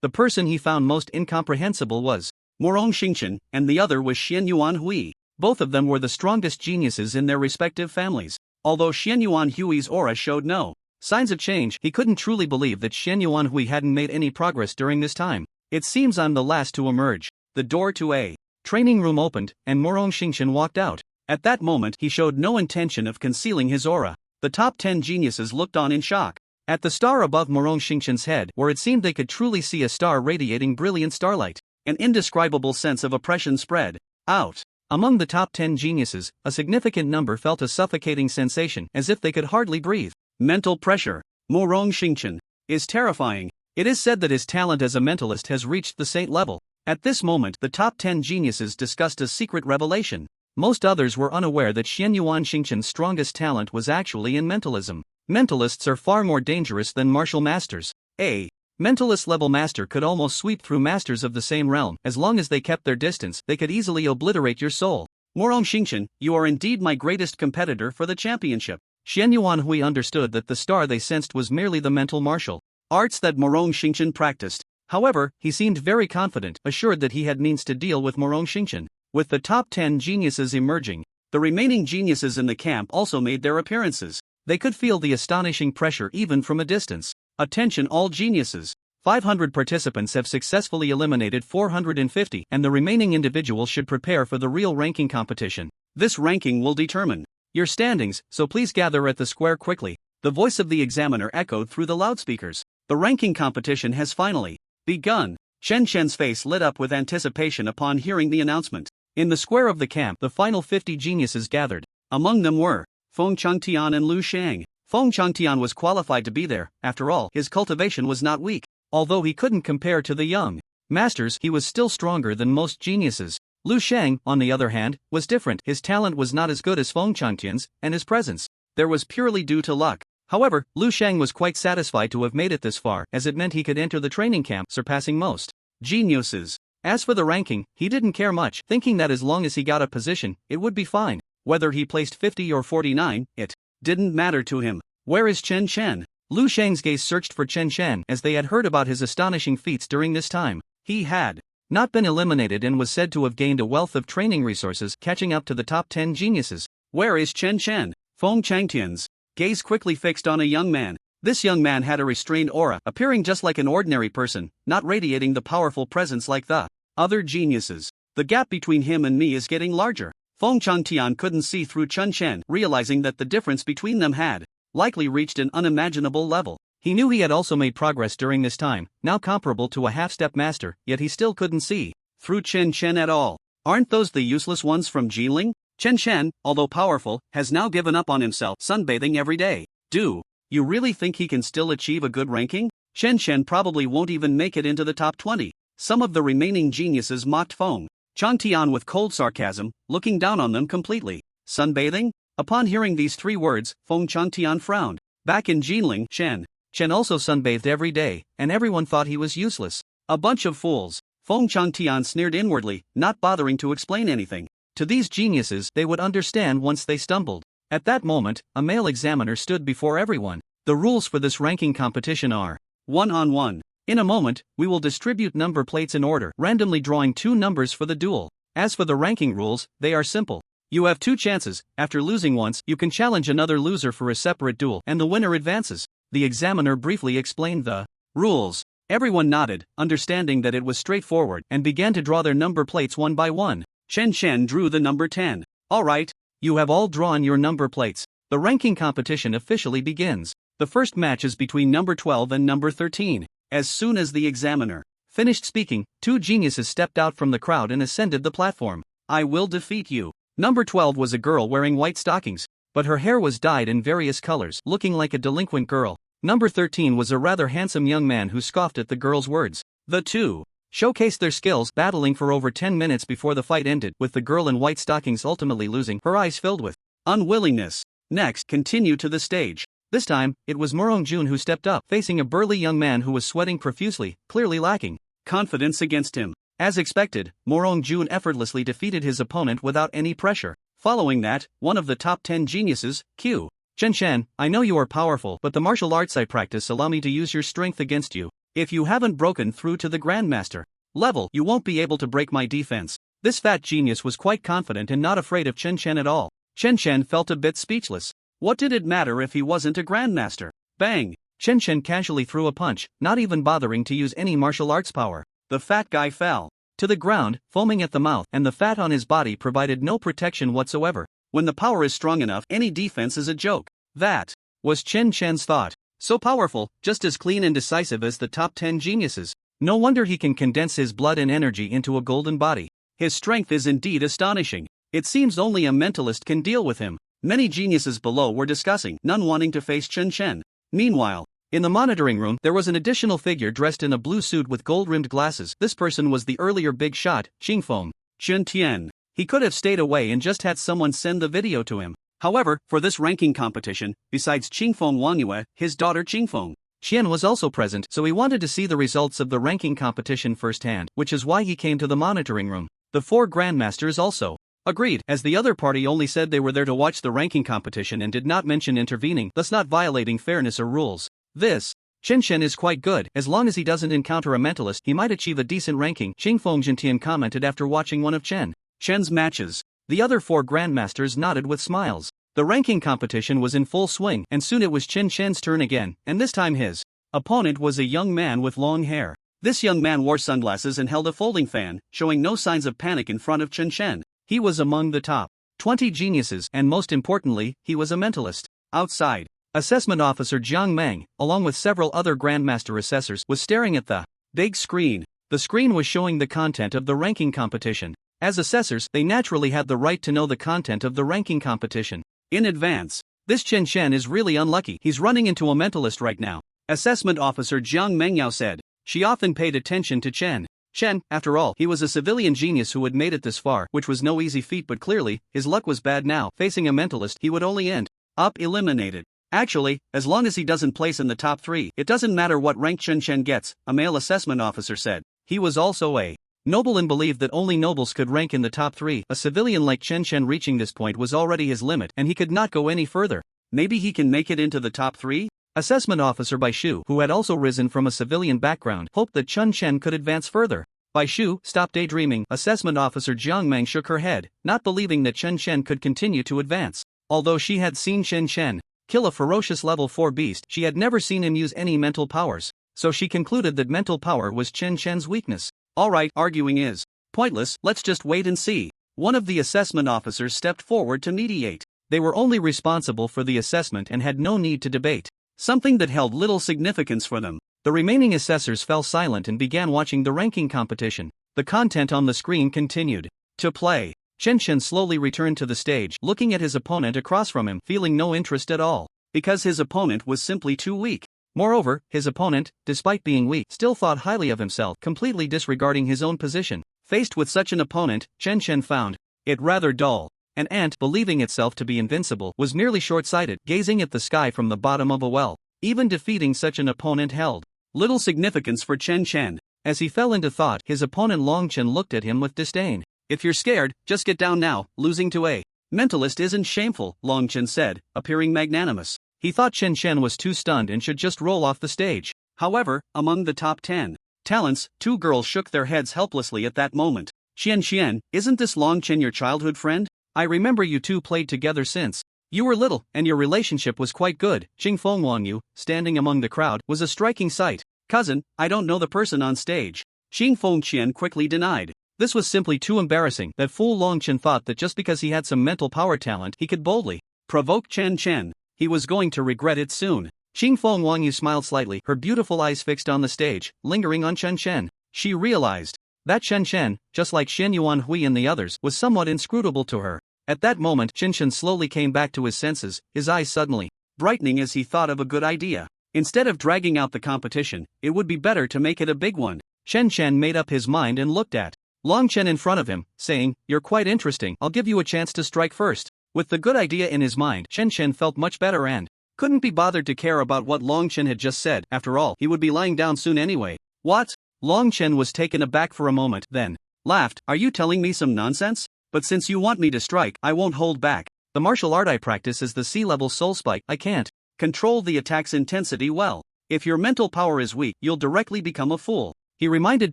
The person he found most incomprehensible was Morong Xingchen, and the other was Shen Yuanhui. Both of them were the strongest geniuses in their respective families. Although Shen Yuanhui's aura showed no signs of change, he couldn't truly believe that Shen Yuanhui hadn't made any progress during this time. It seems I'm the last to emerge. The door to a training room opened, and Morong Xingchen walked out. At that moment, he showed no intention of concealing his aura. The top 10 geniuses looked on in shock. At the star above Morong Xingchen's head, where it seemed they could truly see a star radiating brilliant starlight, an indescribable sense of oppression spread out. Among the top 10 geniuses, a significant number felt a suffocating sensation, as if they could hardly breathe. Mental pressure. Morong Xingchen is terrifying. It is said that his talent as a mentalist has reached the saint level. At this moment, the top 10 geniuses discussed a secret revelation. Most others were unaware that Xianyuan Xingchen's strongest talent was actually in mentalism. Mentalists are far more dangerous than martial masters. A mentalist-level master could almost sweep through masters of the same realm. As long as they kept their distance, they could easily obliterate your soul. Morong Xingchen, you are indeed my greatest competitor for the championship. Xianyuan Hui understood that the star they sensed was merely the mental martial arts that Morong Xingchen practiced. However, he seemed very confident, assured that he had means to deal with Morong Xingchen. With the top 10 geniuses emerging, the remaining geniuses in the camp also made their appearances. They could feel the astonishing pressure even from a distance. Attention all geniuses. 500 participants have successfully eliminated 450, and the remaining individuals should prepare for the real ranking competition. This ranking will determine your standings, so please gather at the square quickly. The voice of the examiner echoed through the loudspeakers. The ranking competition has finally begun. Chen Chen's face lit up with anticipation upon hearing the announcement. In the square of the camp, the final 50 geniuses gathered. Among them were Feng Changtian and Lu Shang. Feng Changtian was qualified to be there. After all, his cultivation was not weak. Although he couldn't compare to the young masters, he was still stronger than most geniuses. Lu Shang, on the other hand, was different. His talent was not as good as Feng Changtian's, and his presence there was purely due to luck. However, Lu Shang was quite satisfied to have made it this far, as it meant he could enter the training camp, surpassing most geniuses. As for the ranking, he didn't care much, thinking that as long as he got a position, it would be fine. Whether he placed 50 or 49, it didn't matter to him. Where is Chen Chen? Lu Shang's gaze searched for Chen Chen, as they had heard about his astonishing feats during this time. He had not been eliminated and was said to have gained a wealth of training resources, catching up to the top 10 geniuses. Where is Chen Chen? Feng Changtian's gaze quickly fixed on a young man. This young man had a restrained aura, appearing just like an ordinary person, not radiating the powerful presence like the other geniuses. The gap between him and me is getting larger. Feng Changtian couldn't see through Chen Chen, realizing that the difference between them had likely reached an unimaginable level. He knew he had also made progress during this time, now comparable to a half-step master, yet he still couldn't see through Chen Chen at all. Aren't those the useless ones from Jiling? Chen Chen, although powerful, has now given up on himself, sunbathing every day. Do you really think he can still achieve a good ranking? Chen Chen probably won't even make it into the top 20. Some of the remaining geniuses mocked Feng Changtian with cold sarcasm, looking down on them completely. Sunbathing? Upon hearing these three words, Feng Changtian frowned. Back in Jinling, Chen also sunbathed every day, and everyone thought he was useless. A bunch of fools. Feng Changtian sneered inwardly, not bothering to explain anything. To these geniuses, they would understand once they stumbled. At that moment, a male examiner stood before everyone. The rules for this ranking competition are 1-on-1. In a moment, we will distribute number plates in order, randomly drawing 2 numbers for the duel. As for the ranking rules, they are simple. You have 2 chances. After losing once, you can challenge another loser for a separate duel, and the winner advances. The examiner briefly explained the rules. Everyone nodded, understanding that it was straightforward, and began to draw their number plates one by one. Chen Chen drew the number 10. Alright, you have all drawn your number plates. The ranking competition officially begins. The first match is between number 12 and number 13. As soon as the examiner finished speaking, 2 geniuses stepped out from the crowd and ascended the platform. I will defeat you. Number 12 was a girl wearing white stockings, but her hair was dyed in various colors, looking like a delinquent girl. Number 13 was a rather handsome young man who scoffed at the girl's words. The two showcased their skills, battling for over 10 minutes before the fight ended, with the girl in white stockings ultimately losing, her eyes filled with unwillingness. Next, continue to the stage. This time, it was Morong Jun who stepped up, facing a burly young man who was sweating profusely, clearly lacking confidence against him. As expected, Morong Jun effortlessly defeated his opponent without any pressure. Following that, one of the top 10 geniuses, Q. Chen Chen, I know you are powerful, but the martial arts I practice allow me to use your strength against you. If you haven't broken through to the Grandmaster level, you won't be able to break my defense. This fat genius was quite confident and not afraid of Chen Chen at all. Chen Chen felt a bit speechless. What did it matter if he wasn't a Grandmaster? Bang! Chen Chen casually threw a punch, not even bothering to use any martial arts power. The fat guy fell to the ground, foaming at the mouth, and the fat on his body provided no protection whatsoever. When the power is strong enough, any defense is a joke. That was Chen Chen's thought. So powerful, just as clean and decisive as the top 10 geniuses. No wonder he can condense his blood and energy into a golden body. His strength is indeed astonishing. It seems only a mentalist can deal with him. Many geniuses below were discussing, none wanting to face Chen Chen. Meanwhile, in the monitoring room, there was an additional figure dressed in a blue suit with gold-rimmed glasses. This person was the earlier big shot, Qingfeng Chen Tian. He could have stayed away and just had someone send the video to him. However, for this ranking competition, besides Qingfeng Wangyue, his daughter Qingfeng Qian was also present, so he wanted to see the results of the ranking competition firsthand, which is why he came to the monitoring room. The 4 grandmasters also agreed, as the other party only said they were there to watch the ranking competition and did not mention intervening, thus not violating fairness or rules. This Chen Shen is quite good. As long as he doesn't encounter a mentalist, he might achieve a decent ranking, Qingfeng Jintian commented after watching one of Chen Shen's matches. The other 4 grandmasters nodded with smiles. The ranking competition was in full swing, and soon it was Chen Shen's turn again, and this time his opponent was a young man with long hair. This young man wore sunglasses and held a folding fan, showing no signs of panic in front of Chen Shen. He was among the top 20 geniuses, and most importantly, he was a mentalist. Outside, Assessment Officer Jiang Meng, along with several other Grandmaster assessors, was staring at the big screen. The screen was showing the content of the ranking competition. As assessors, they naturally had the right to know the content of the ranking competition in advance. This Chen Shen is really unlucky. He's running into a mentalist right now. Assessment Officer Jiang Mengyao said. She often paid attention to Chen Shen. After all, he was a civilian genius who had made it this far, which was no easy feat, but clearly, his luck was bad now. Facing a mentalist, he would only end up eliminated. Actually, as long as he doesn't place in the top 3, it doesn't matter what rank Chen Shen gets, a male assessment officer said. He was also a noble and believed that only nobles could rank in the top 3. A civilian like Chen Shen reaching this point was already his limit, and he could not go any further. Maybe he can make it into the top 3? Assessment Officer Bai Shu, who had also risen from a civilian background, hoped that Chen Shen could advance further. Bai Shu stopped daydreaming. Assessment Officer Jiang Meng shook her head, not believing that Chen Shen could continue to advance. Although she had seen Chen Shen kill a ferocious level 4 beast, she had never seen him use any mental powers, so she concluded that mental power was Chen Shen's weakness. Alright, arguing is pointless, let's just wait and see. One of the assessment officers stepped forward to mediate. They were only responsible for the assessment and had no need to debate, something that held little significance for them. The remaining assessors fell silent and began watching the ranking competition. The content on the screen continued to play. Chen Shen slowly returned to the stage, looking at his opponent across from him, feeling no interest at all, because his opponent was simply too weak. Moreover, his opponent, despite being weak, still thought highly of himself, completely disregarding his own position. Faced with such an opponent, Chen Shen found it rather dull. An ant, believing itself to be invincible, was merely short-sighted, gazing at the sky from the bottom of a well. Even defeating such an opponent held little significance for Chen Shen. As he fell into thought, his opponent Long Chen looked at him with disdain. If you're scared, just get down now. Losing to a mentalist isn't shameful, Long Chen said, appearing magnanimous. He thought Chen Shen was too stunned and should just roll off the stage. However, among the top 10 talents, 2 girls shook their heads helplessly at that moment. Xian, isn't this Long Chen your childhood friend? I remember you two played together since you were little, and your relationship was quite good. Qingfeng Wanyu, standing among the crowd, was a striking sight. Cousin, I don't know the person on stage. Qingfeng Qian quickly denied. This was simply too embarrassing. That fool Long Chen thought that just because he had some mental power talent, he could boldly provoke Chen Chen. He was going to regret it soon. Qingfeng Wanyu smiled slightly, her beautiful eyes fixed on the stage, lingering on Chen Chen. She realized that Chen Chen, just like Shen Yuan Hui and the others, was somewhat inscrutable to her. At that moment, Chen Chen slowly came back to his senses, his eyes suddenly brightening as he thought of a good idea. Instead of dragging out the competition, it would be better to make it a big one. Chen Chen made up his mind and looked at Long Chen in front of him, saying, "You're quite interesting, I'll give you a chance to strike first." With the good idea in his mind, Chen Chen felt much better and couldn't be bothered to care about what Long Chen had just said. After all, he would be lying down soon anyway. What? Long Chen was taken aback for a moment, then laughed. Are you telling me some nonsense? But since you want me to strike, I won't hold back. The martial art I practice is the C-level soul spike. I can't control the attack's intensity well. If your mental power is weak, you'll directly become a fool. He reminded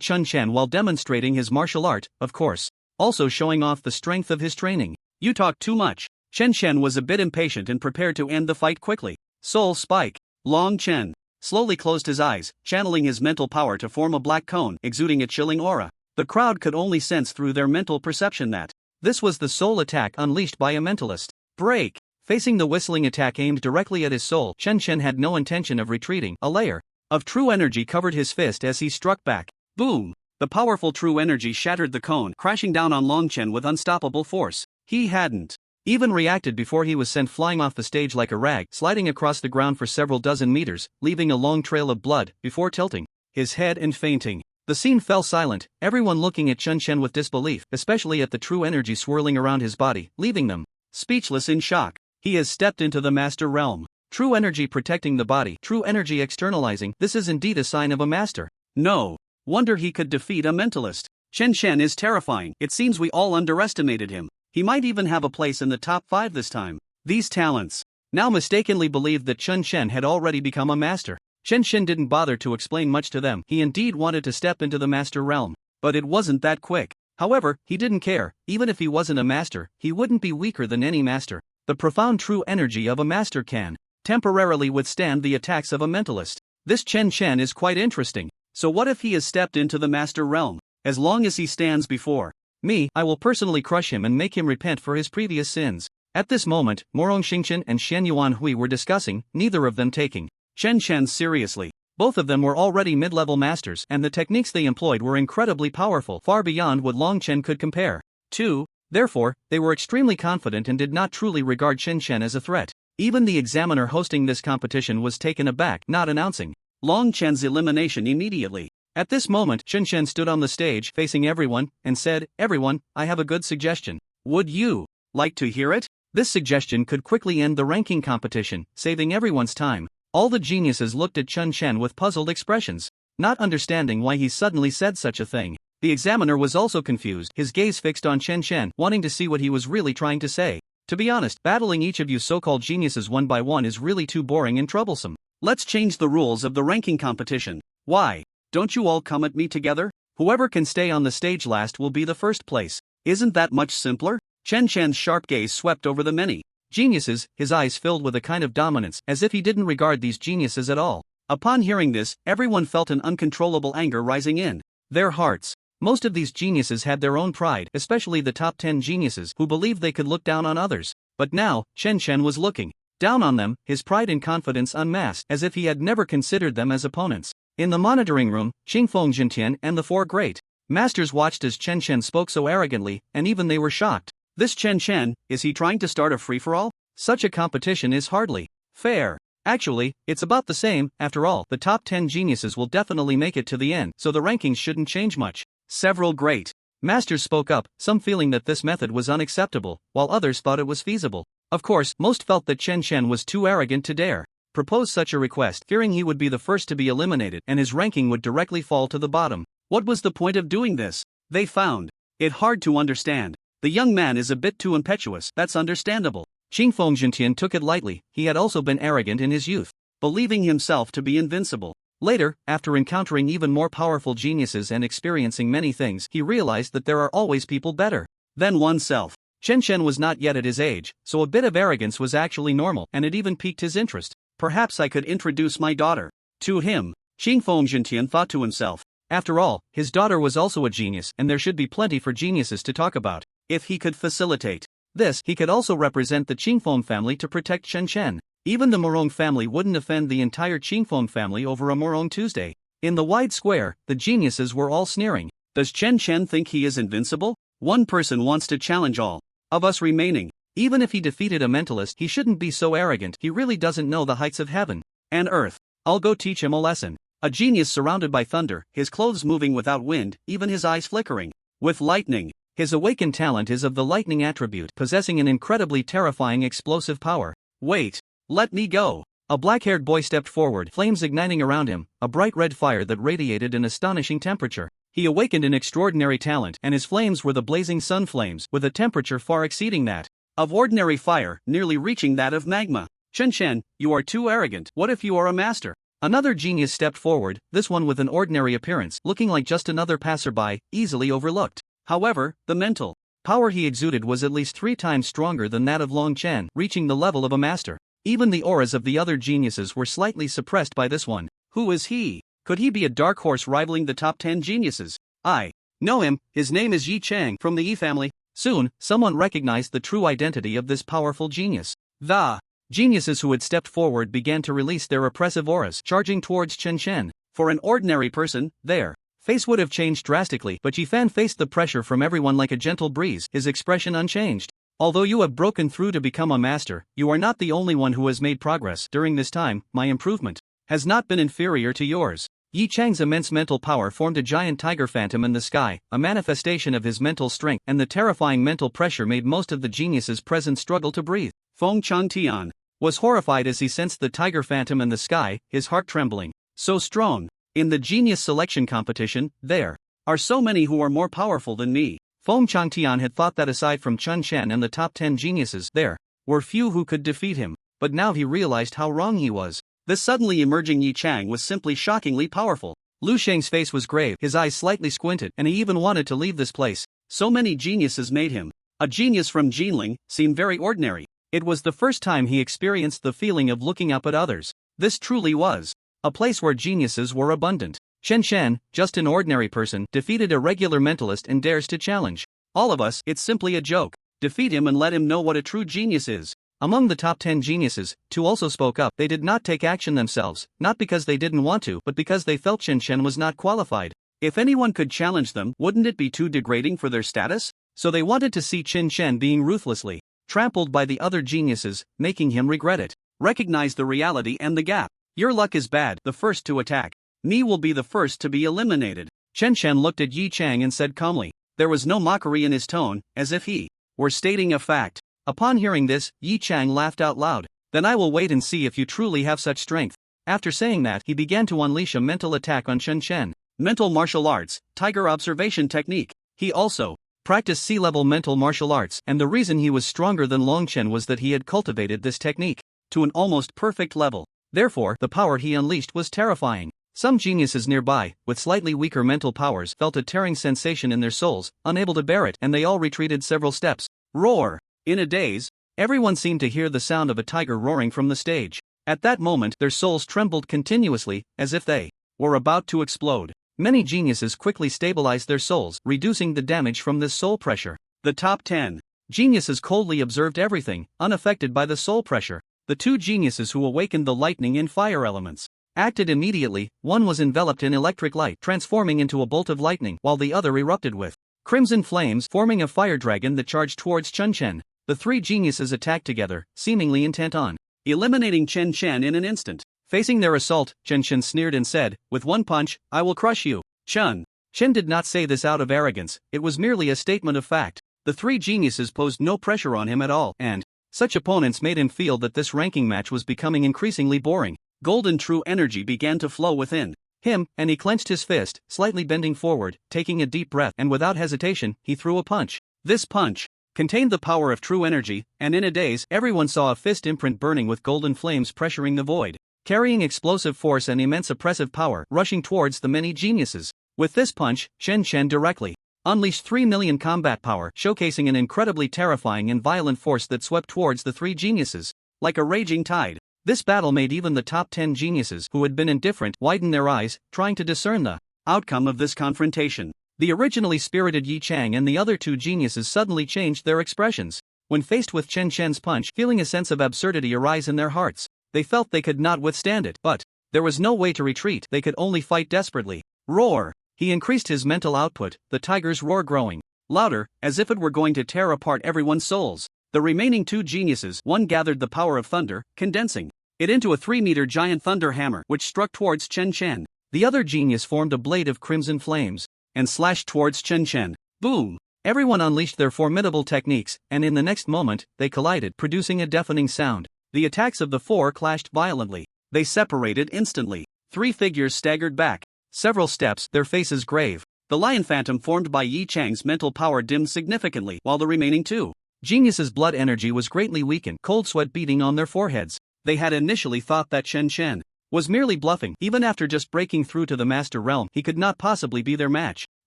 Chen Chen while demonstrating his martial art, of course, also showing off the strength of his training. You talk too much. Chen Chen was a bit impatient and prepared to end the fight quickly. Soul spike. Long Chen slowly closed his eyes, channeling his mental power to form a black cone, exuding a chilling aura. The crowd could only sense through their mental perception that this was the soul attack unleashed by a mentalist. Break! Facing the whistling attack aimed directly at his soul, Chen Chen had no intention of retreating. A layer of true energy covered his fist as he struck back. Boom! The powerful true energy shattered the cone, crashing down on Long Chen with unstoppable force. He hadn't even reacted before he was sent flying off the stage like a rag, sliding across the ground for several dozen meters, leaving a long trail of blood, before tilting his head and fainting. The scene fell silent, everyone looking at Chen Chen with disbelief, especially at the true energy swirling around his body, leaving them speechless in shock. He has stepped into the master realm. True energy protecting the body, true energy externalizing, this is indeed a sign of a master. No wonder he could defeat a mentalist. Chen Chen is terrifying. It seems we all underestimated him. He might even have a place in the top 5 this time. These talents now mistakenly believed that Chen Chen had already become a master. Chen Chen didn't bother to explain much to them. He indeed wanted to step into the master realm, but it wasn't that quick. However, he didn't care. Even if he wasn't a master, he wouldn't be weaker than any master. The profound true energy of a master can temporarily withstand the attacks of a mentalist. This Chen Chen is quite interesting. So what if he has stepped into the master realm? As long as he stands before me, I will personally crush him and make him repent for his previous sins. At this moment, Morong Xingchen and Shen Yuanhui were discussing, neither of them taking Chen Chen seriously. Both of them were already mid-level masters, and the techniques they employed were incredibly powerful, far beyond what Long Chen could compare to. Therefore, they were extremely confident and did not truly regard Chen Chen as a threat. Even the examiner hosting this competition was taken aback, not announcing Long Chen's elimination immediately. At this moment, Chen Chen stood on the stage, facing everyone, and said, "Everyone, I have a good suggestion. Would you like to hear it?" This suggestion could quickly end the ranking competition, saving everyone's time. All the geniuses looked at Chen Chen with puzzled expressions, not understanding why he suddenly said such a thing. The examiner was also confused, his gaze fixed on Chen Chen, wanting to see what he was really trying to say. To be honest, battling each of you so-called geniuses one by one is really too boring and troublesome. Let's change the rules of the ranking competition. Why don't you all come at me together? Whoever can stay on the stage last will be the first place. Isn't that much simpler? Chen Chen's sharp gaze swept over the many geniuses, his eyes filled with a kind of dominance, as if he didn't regard these geniuses at all. Upon hearing this, everyone felt an uncontrollable anger rising in their hearts. Most of these geniuses had their own pride, especially the top 10 geniuses who believed they could look down on others. But now, Chen Chen was looking down on them, his pride and confidence unmasked, as if he had never considered them as opponents. In the monitoring room, Qingfeng Jintian and the 4 great masters watched as Chen Chen spoke so arrogantly, and even they were shocked. This Chen Chen, is he trying to start a free-for-all? Such a competition is hardly fair. Actually, it's about the same. After all, the top 10 geniuses will definitely make it to the end, so the rankings shouldn't change much. Several great masters spoke up, some feeling that this method was unacceptable, while others thought it was feasible. Of course, most felt that Chen Chen was too arrogant to dare propose such a request, fearing he would be the first to be eliminated and his ranking would directly fall to the bottom. What was the point of doing this? They found it hard to understand. The young man is a bit too impetuous, that's understandable. Qingfeng Jintian took it lightly, he had also been arrogant in his youth, believing himself to be invincible. Later, after encountering even more powerful geniuses and experiencing many things, he realized that there are always people better than oneself. Chen Chen was not yet at his age, so a bit of arrogance was actually normal, and it even piqued his interest. Perhaps I could introduce my daughter to him, Qingfeng Jintian thought to himself. After all, his daughter was also a genius, and there should be plenty for geniuses to talk about. If he could facilitate this, he could also represent the Qingfeng family to protect Chen Chen. Even the Morong family wouldn't offend the entire Qingfeng family over a Morong Tuesday. In the wide square, the geniuses were all sneering. Does Chen Chen think he is invincible? One person wants to challenge all of us remaining. Even if he defeated a mentalist, he shouldn't be so arrogant. He really doesn't know the heights of heaven and earth. I'll go teach him a lesson. A genius surrounded by thunder, his clothes moving without wind, even his eyes flickering with lightning. His awakened talent is of the lightning attribute, possessing an incredibly terrifying explosive power. Wait, let me go. A black-haired boy stepped forward, flames igniting around him, a bright red fire that radiated an astonishing temperature. He awakened an extraordinary talent, and his flames were the blazing sun flames, with a temperature far exceeding that of ordinary fire, nearly reaching that of magma. Chen Chen, you are too arrogant. What if you are a master? Another genius stepped forward, this one with an ordinary appearance, looking like just another passerby, easily overlooked. However, the mental power he exuded was at least 3 times stronger than that of Long Chen, reaching the level of a master. Even the auras of the other geniuses were slightly suppressed by this one. Who is he? Could he be a dark horse rivaling the top 10 geniuses? I know him, his name is Yi Chang from the Yi family. Soon, someone recognized the true identity of this powerful genius. The geniuses who had stepped forward began to release their oppressive auras, charging towards Chen Chen. For an ordinary person, their face would have changed drastically, but Yi Fan faced the pressure from everyone like a gentle breeze, his expression unchanged. Although you have broken through to become a master, you are not the only one who has made progress. During this time, my improvement has not been inferior to yours. Yi Chang's immense mental power formed a giant tiger phantom in the sky, a manifestation of his mental strength, and the terrifying mental pressure made most of the geniuses present struggle to breathe. Feng Changtian was horrified as he sensed the tiger phantom in the sky, his heart trembling. So strong. In the genius selection competition, there are so many who are more powerful than me. Feng Changtian had thought that aside from Chun Chen and the top 10 geniuses, there were few who could defeat him, but now he realized how wrong he was. This suddenly emerging Yi Chang was simply shockingly powerful. Lu Sheng's face was grave, his eyes slightly squinted, and he even wanted to leave this place. So many geniuses made him a genius from Jinling seem very ordinary. It was the first time he experienced the feeling of looking up at others. This truly was a place where geniuses were abundant. Chen Shen, just an ordinary person, defeated a regular mentalist and dares to challenge all of us. It's simply a joke. Defeat him and let him know what a true genius is. Among the top 10 geniuses, 2 also spoke up. They did not take action themselves, not because they didn't want to, but because they felt Chen Shen was not qualified. If anyone could challenge them, wouldn't it be too degrading for their status? So they wanted to see Chen Shen being ruthlessly trampled by the other geniuses, making him regret it. Recognize the reality and the gap. Your luck is bad. The first to attack me will be the first to be eliminated. Chen Shen looked at Yi Chang and said calmly. There was no mockery in his tone, as if he were stating a fact. Upon hearing this, Yi Chang laughed out loud. Then I will wait and see if you truly have such strength. After saying that, he began to unleash a mental attack on Chen Shen. Mental martial arts, tiger observation technique. He also practiced sea-level mental martial arts, and the reason he was stronger than Long Chen was that he had cultivated this technique to an almost perfect level. Therefore, the power he unleashed was terrifying. Some geniuses nearby, with slightly weaker mental powers, felt a tearing sensation in their souls, unable to bear it, and they all retreated several steps. Roar! In a daze, everyone seemed to hear the sound of a tiger roaring from the stage. At that moment, their souls trembled continuously, as if they were about to explode. Many geniuses quickly stabilized their souls, reducing the damage from this soul pressure. The top 10 geniuses coldly observed everything, unaffected by the soul pressure. The 2 geniuses who awakened the lightning and fire elements acted immediately. One was enveloped in electric light, transforming into a bolt of lightning, while the other erupted with crimson flames, forming a fire dragon that charged towards Chen Chen. The 3 geniuses attacked together, seemingly intent on eliminating Chen Chen in an instant. Facing their assault, Chen Chen sneered and said, with one punch, I will crush you. Chen did not say this out of arrogance, it was merely a statement of fact. The 3 geniuses posed no pressure on him at all, and such opponents made him feel that this ranking match was becoming increasingly boring. Golden true energy began to flow within him, and he clenched his fist, slightly bending forward, taking a deep breath, and without hesitation, he threw a punch. This punch contained the power of true energy, and in a daze, everyone saw a fist imprint burning with golden flames pressuring the void, carrying explosive force and immense oppressive power, rushing towards the many geniuses. With this punch, Chen Chen directly unleashed 3 million combat power, showcasing an incredibly terrifying and violent force that swept towards the 3 geniuses like a raging tide. This battle made even the top 10 geniuses who had been indifferent widen their eyes, trying to discern the outcome of this confrontation. The originally spirited Yi Chang and the other 2 geniuses suddenly changed their expressions. When faced with Chen Shen's punch, feeling a sense of absurdity arise in their hearts. They felt they could not withstand it, but there was no way to retreat, they could only fight desperately. Roar! He increased his mental output, the tiger's roar growing louder, as if it were going to tear apart everyone's souls. The remaining 2 geniuses, one gathered the power of thunder, condensing it into a 3-meter giant thunder hammer, which struck towards Chen Chen. The other genius formed a blade of crimson flames and slashed towards Chen Chen. Boom! Everyone unleashed their formidable techniques, and in the next moment, they collided, producing a deafening sound. The attacks of the 4 clashed violently. They separated instantly. 3 figures staggered back several steps, their faces grave. The lion phantom formed by Yi Chang's mental power dimmed significantly, while the remaining 2 geniuses' blood energy was greatly weakened, cold sweat beating on their foreheads. They had initially thought that Chen Chen was merely bluffing. Even after just breaking through to the master realm, he could not possibly be their match.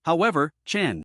However, Chen's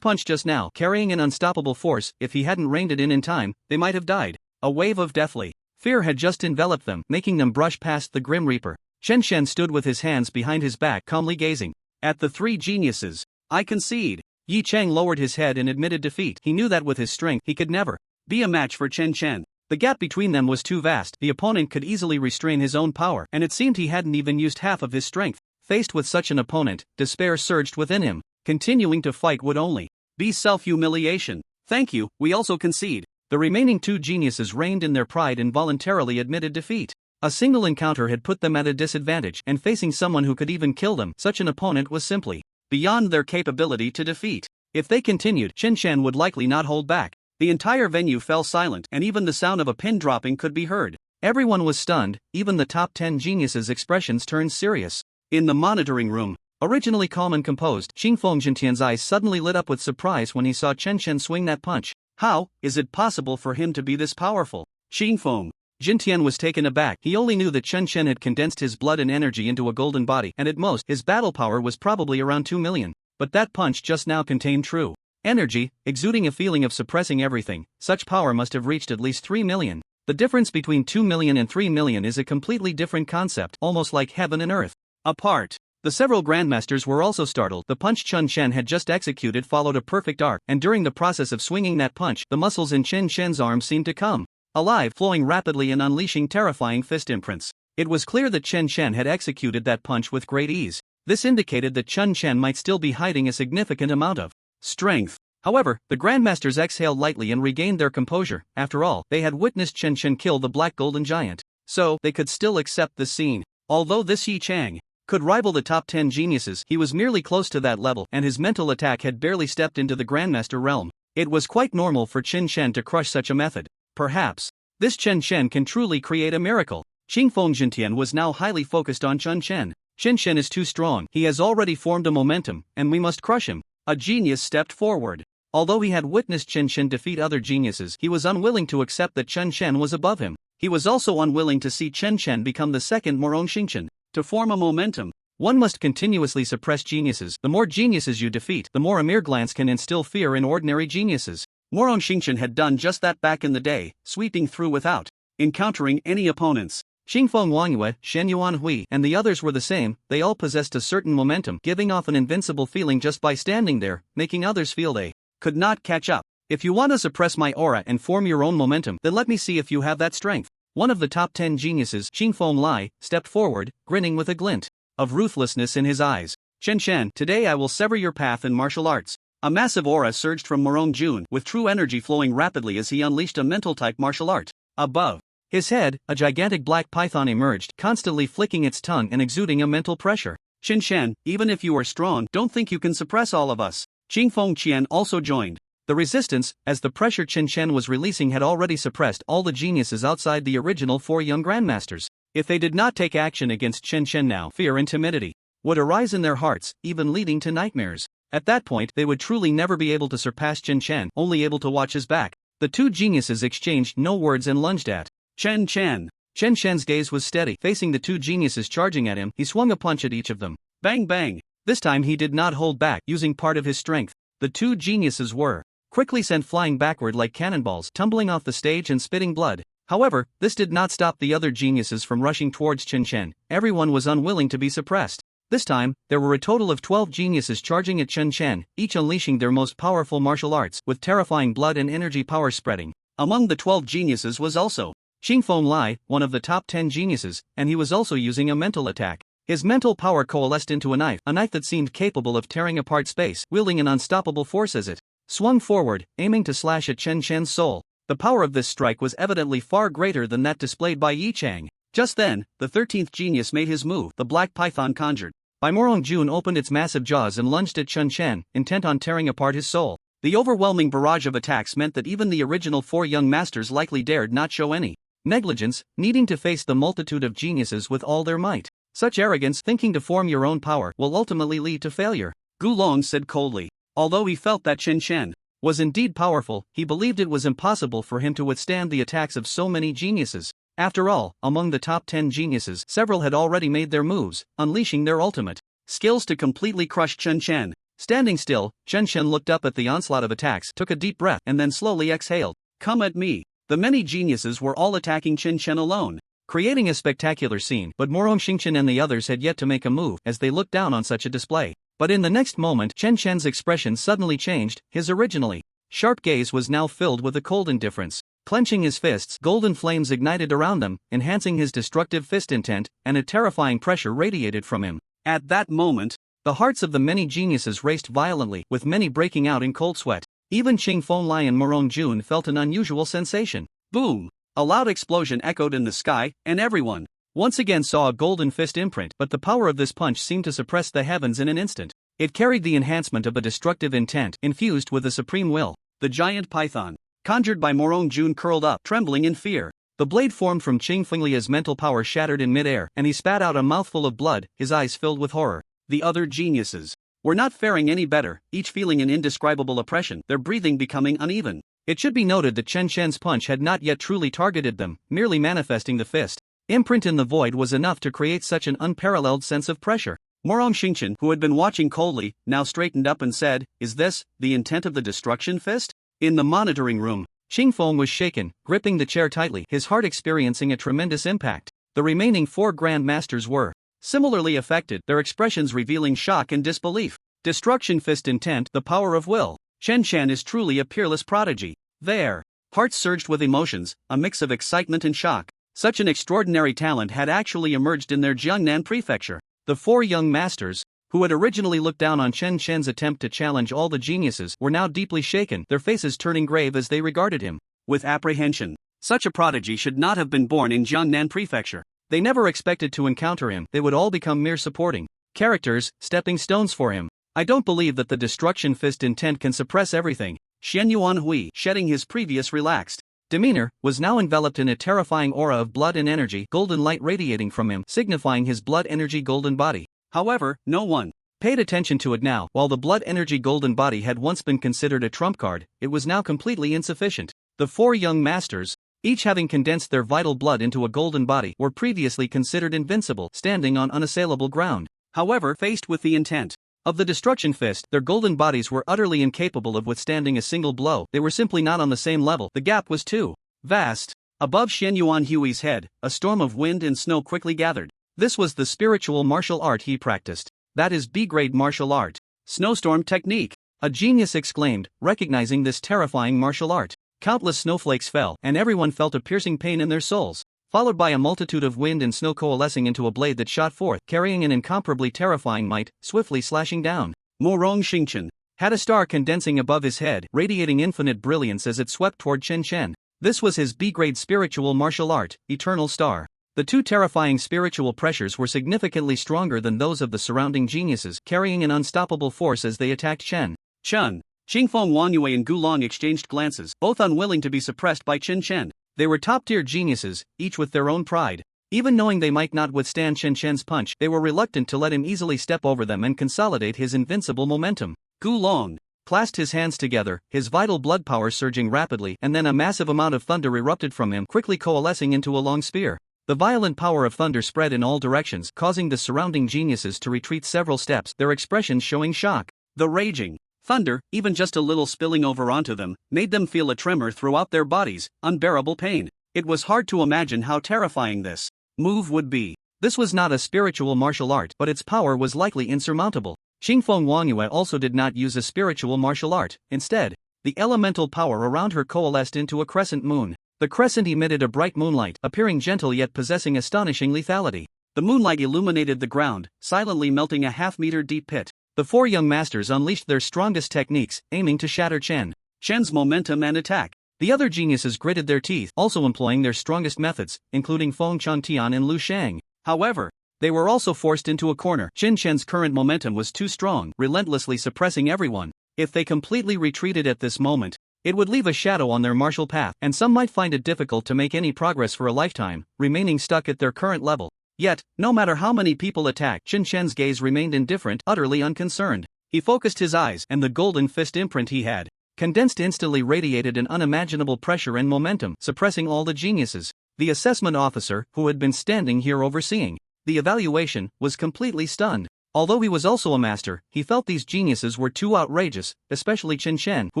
punch just now, carrying an unstoppable force, if he hadn't reined it in time, they might have died. A wave of deathly fear had just enveloped them, making them brush past the Grim Reaper. Chen Shen stood with his hands behind his back, calmly gazing at the 3 geniuses. I concede. Yi Chang lowered his head and admitted defeat. He knew that with his strength, he could never be a match for Chen Chen. The gap between them was too vast. The opponent could easily restrain his own power, and it seemed he hadn't even used half of his strength. Faced with such an opponent, despair surged within him. Continuing to fight would only be self-humiliation. Thank you, we also concede. The remaining 2 geniuses reigned in their pride and voluntarily admitted defeat. A single encounter had put them at a disadvantage, and facing someone who could even kill them, such an opponent was simply beyond their capability to defeat. If they continued, Chen Chen would likely not hold back. The entire venue fell silent, and even the sound of a pin dropping could be heard. Everyone was stunned, even the top 10 geniuses' expressions turned serious. In the monitoring room, originally calm and composed, Xingfeng Jintian's eyes suddenly lit up with surprise when he saw Chen Chen swing that punch. How is it possible for him to be this powerful? Xingfeng Jintian was taken aback. He only knew that Chen Chen had condensed his blood and energy into a golden body, and at most, his battle power was probably around 2 million. But that punch just now contained true energy, exuding a feeling of suppressing everything. Such power must have reached at least 3 million. The difference between 2 million and 3 million is a completely different concept, almost like heaven and earth apart. The several grandmasters were also startled. The punch Chen Chen had just executed followed a perfect arc, and during the process of swinging that punch, the muscles in Chen Chen's arms seemed to come alive, flowing rapidly and unleashing terrifying fist imprints. It was clear that Chen Chen had executed that punch with great ease. This indicated that Chen Chen might still be hiding a significant amount of strength. However, the grandmasters exhaled lightly and regained their composure. After all, they had witnessed Chen Chen kill the Black Golden Giant, so they could still accept the scene. Although this Yi Chang could rival the top 10 geniuses, he was merely close to that level, and his mental attack had barely stepped into the grandmaster realm. It was quite normal for Chen Chen to crush such a method. Perhaps this Chen Chen can truly create a miracle. Xingfeng Jintian was now highly focused on Chen Chen. Chen Chen is too strong. He has already formed a momentum, and we must crush him. A genius stepped forward. Although he had witnessed Chen Chen defeat other geniuses, he was unwilling to accept that Chen Chen was above him. He was also unwilling to see Chen Chen become the second Morong Xingchen. To form a momentum, one must continuously suppress geniuses. The more geniuses you defeat, the more a mere glance can instill fear in ordinary geniuses. Morong Xingchen had done just that back in the day, sweeping through without encountering any opponents. Xingfeng Wangyue, Shen Yuan Hui, and the others were the same. They all possessed a certain momentum, giving off an invincible feeling just by standing there, making others feel they could not catch up. If you want to suppress my aura and form your own momentum, then let me see if you have that strength. One of the top 10 geniuses, Xingfeng Lai, stepped forward, grinning with a glint of ruthlessness in his eyes. Chen Chen, today I will sever your path in martial arts. A massive aura surged from Morong Jun, with true energy flowing rapidly as he unleashed a mental-type martial art. Above his head, a gigantic black python emerged, constantly flicking its tongue and exuding a mental pressure. Chen Chen, even if you are strong, don't think you can suppress all of us. Xingfeng Qian also joined the resistance, as the pressure Chen Chen was releasing had already suppressed all the geniuses outside the original 4 young grandmasters. If they did not take action against Chen Chen now, fear and timidity would arise in their hearts, even leading to nightmares. At that point, they would truly never be able to surpass Chen Chen, only able to watch his back. The two geniuses exchanged no words and lunged at Chen Chen. Chen Chen's gaze was steady. Facing the two geniuses charging at him, he swung a punch at each of them. Bang bang! This time he did not hold back, using part of his strength. The two geniuses were quickly sent flying backward like cannonballs, tumbling off the stage and spitting blood. However, this did not stop the other geniuses from rushing towards Chen Chen. Everyone was unwilling to be suppressed. This time, there were a total of 12 geniuses charging at Chen Chen, each unleashing their most powerful martial arts, with terrifying blood and energy power spreading. Among the 12 geniuses was also Xingfeng Lai, one of the top 10 geniuses, and he was also using a mental attack. His mental power coalesced into a knife that seemed capable of tearing apart space, wielding an unstoppable force as it swung forward, aiming to slash at Chen Chen's soul. The power of this strike was evidently far greater than that displayed by Yi Chang. Just then, the 13th genius made his move. The black python conjured by Morong Jun opened its massive jaws and lunged at Chen Chen, intent on tearing apart his soul. The overwhelming barrage of attacks meant that even the original 4 young masters likely dared not show any negligence, needing to face the multitude of geniuses with all their might. Such arrogance, thinking to form your own power, will ultimately lead to failure, Gu Long said coldly. Although he felt that Chen Chen was indeed powerful, he believed it was impossible for him to withstand the attacks of so many geniuses. After all, among the top 10 geniuses, several had already made their moves, unleashing their ultimate skills to completely crush Chen Chen. Standing still, Chen Chen looked up at the onslaught of attacks, took a deep breath, and then slowly exhaled. Come at me. The many geniuses were all attacking Chen Chen alone, creating a spectacular scene, but Morong Xingchen and the others had yet to make a move as they looked down on such a display. But in the next moment, Chen Chen's expression suddenly changed. His originally sharp gaze was now filled with a cold indifference. Clenching his fists, golden flames ignited around them, enhancing his destructive fist intent, and a terrifying pressure radiated from him. At that moment, the hearts of the many geniuses raced violently, with many breaking out in cold sweat. Even Xingfeng Lai and Morong Jun felt an unusual sensation. Boom! A loud explosion echoed in the sky, and everyone once again saw a golden fist imprint, but the power of this punch seemed to suppress the heavens in an instant. It carried the enhancement of a destructive intent infused with a supreme will. The giant python, conjured by Morong Jun, curled up, trembling in fear. The blade formed from Qing Fenglia's mental power shattered in midair, and he spat out a mouthful of blood, his eyes filled with horror. The other geniuses were not faring any better, each feeling an indescribable oppression, their breathing becoming uneven. It should be noted that Chen Chen's punch had not yet truly targeted them, merely manifesting the fist imprint in the void was enough to create such an unparalleled sense of pressure. Morong Xingchen, who had been watching coldly, now straightened up and said, "Is this the intent of the destruction fist?" In the monitoring room, Qing Feng was shaken, gripping the chair tightly, his heart experiencing a tremendous impact. The remaining 4 Grand Masters were similarly affected, their expressions revealing shock and disbelief. Destruction fist intent, the power of will. Chen Chen is truly a peerless prodigy. Their hearts surged with emotions, a mix of excitement and shock. Such an extraordinary talent had actually emerged in their Jiangnan prefecture. The 4 young masters, who had originally looked down on Chen Chen's attempt to challenge all the geniuses, were now deeply shaken, their faces turning grave as they regarded him with apprehension. Such a prodigy should not have been born in Jiangnan prefecture. They never expected to encounter him, they would all become mere supporting characters, stepping stones for him. I don't believe that the destruction fist intent can suppress everything. Xian Yuan Hui, shedding his previous relaxed demeanor, was now enveloped in a terrifying aura of blood and energy, golden light radiating from him, signifying his blood energy golden body. However, no one paid attention to it now. While the blood energy golden body had once been considered a trump card, it was now completely insufficient. The 4 young masters, each having condensed their vital blood into a golden body, were previously considered invincible, standing on unassailable ground. However, faced with the intent of the destruction fist, their golden bodies were utterly incapable of withstanding a single blow. They were simply not on the same level. The gap was too vast. Above Xian Yuan Hui's head, a storm of wind and snow quickly gathered. This was the spiritual martial art he practiced. That is B-grade martial art. Snowstorm technique. A genius exclaimed, recognizing this terrifying martial art. Countless snowflakes fell, and everyone felt a piercing pain in their souls, followed by a multitude of wind and snow coalescing into a blade that shot forth, carrying an incomparably terrifying might, swiftly slashing down. Morong Xingchen had a star condensing above his head, radiating infinite brilliance as it swept toward Chen Chen. This was his B-grade spiritual martial art, Eternal Star. The 2 terrifying spiritual pressures were significantly stronger than those of the surrounding geniuses, carrying an unstoppable force as they attacked Chen Chen. Qingfeng Wanyue and Gulong exchanged glances, both unwilling to be suppressed by Chen Chen. They were top-tier geniuses, each with their own pride. Even knowing they might not withstand Chen Chen's punch, they were reluctant to let him easily step over them and consolidate his invincible momentum. Gulong clasped his hands together, his vital blood power surging rapidly, and then a massive amount of thunder erupted from him, quickly coalescing into a long spear. The violent power of thunder spread in all directions, causing the surrounding geniuses to retreat several steps, their expressions showing shock. The raging thunder, even just a little spilling over onto them, made them feel a tremor throughout their bodies, unbearable pain. It was hard to imagine how terrifying this move would be. This was not a spiritual martial art, but its power was likely insurmountable. Qingfeng Wanyue also did not use a spiritual martial art. Instead, the elemental power around her coalesced into a crescent moon. The crescent emitted a bright moonlight, appearing gentle yet possessing astonishing lethality. The moonlight illuminated the ground, silently melting a half-meter deep pit. The 4 young masters unleashed their strongest techniques, aiming to shatter Chen Chen's momentum and attack. The other geniuses gritted their teeth, also employing their strongest methods, including Feng Changtian and Lu Shang. However, they were also forced into a corner. Chen Chen's current momentum was too strong, relentlessly suppressing everyone. If they completely retreated at this moment, it would leave a shadow on their martial path, and some might find it difficult to make any progress for a lifetime, remaining stuck at their current level. Yet, no matter how many people attacked, Chen Chen's gaze remained indifferent, utterly unconcerned. He focused his eyes, and the golden fist imprint he had condensed instantly radiated an unimaginable pressure and momentum, suppressing all the geniuses. The assessment officer, who had been standing here overseeing the evaluation, was completely stunned. Although he was also a master, he felt these geniuses were too outrageous, especially Chen Chen, who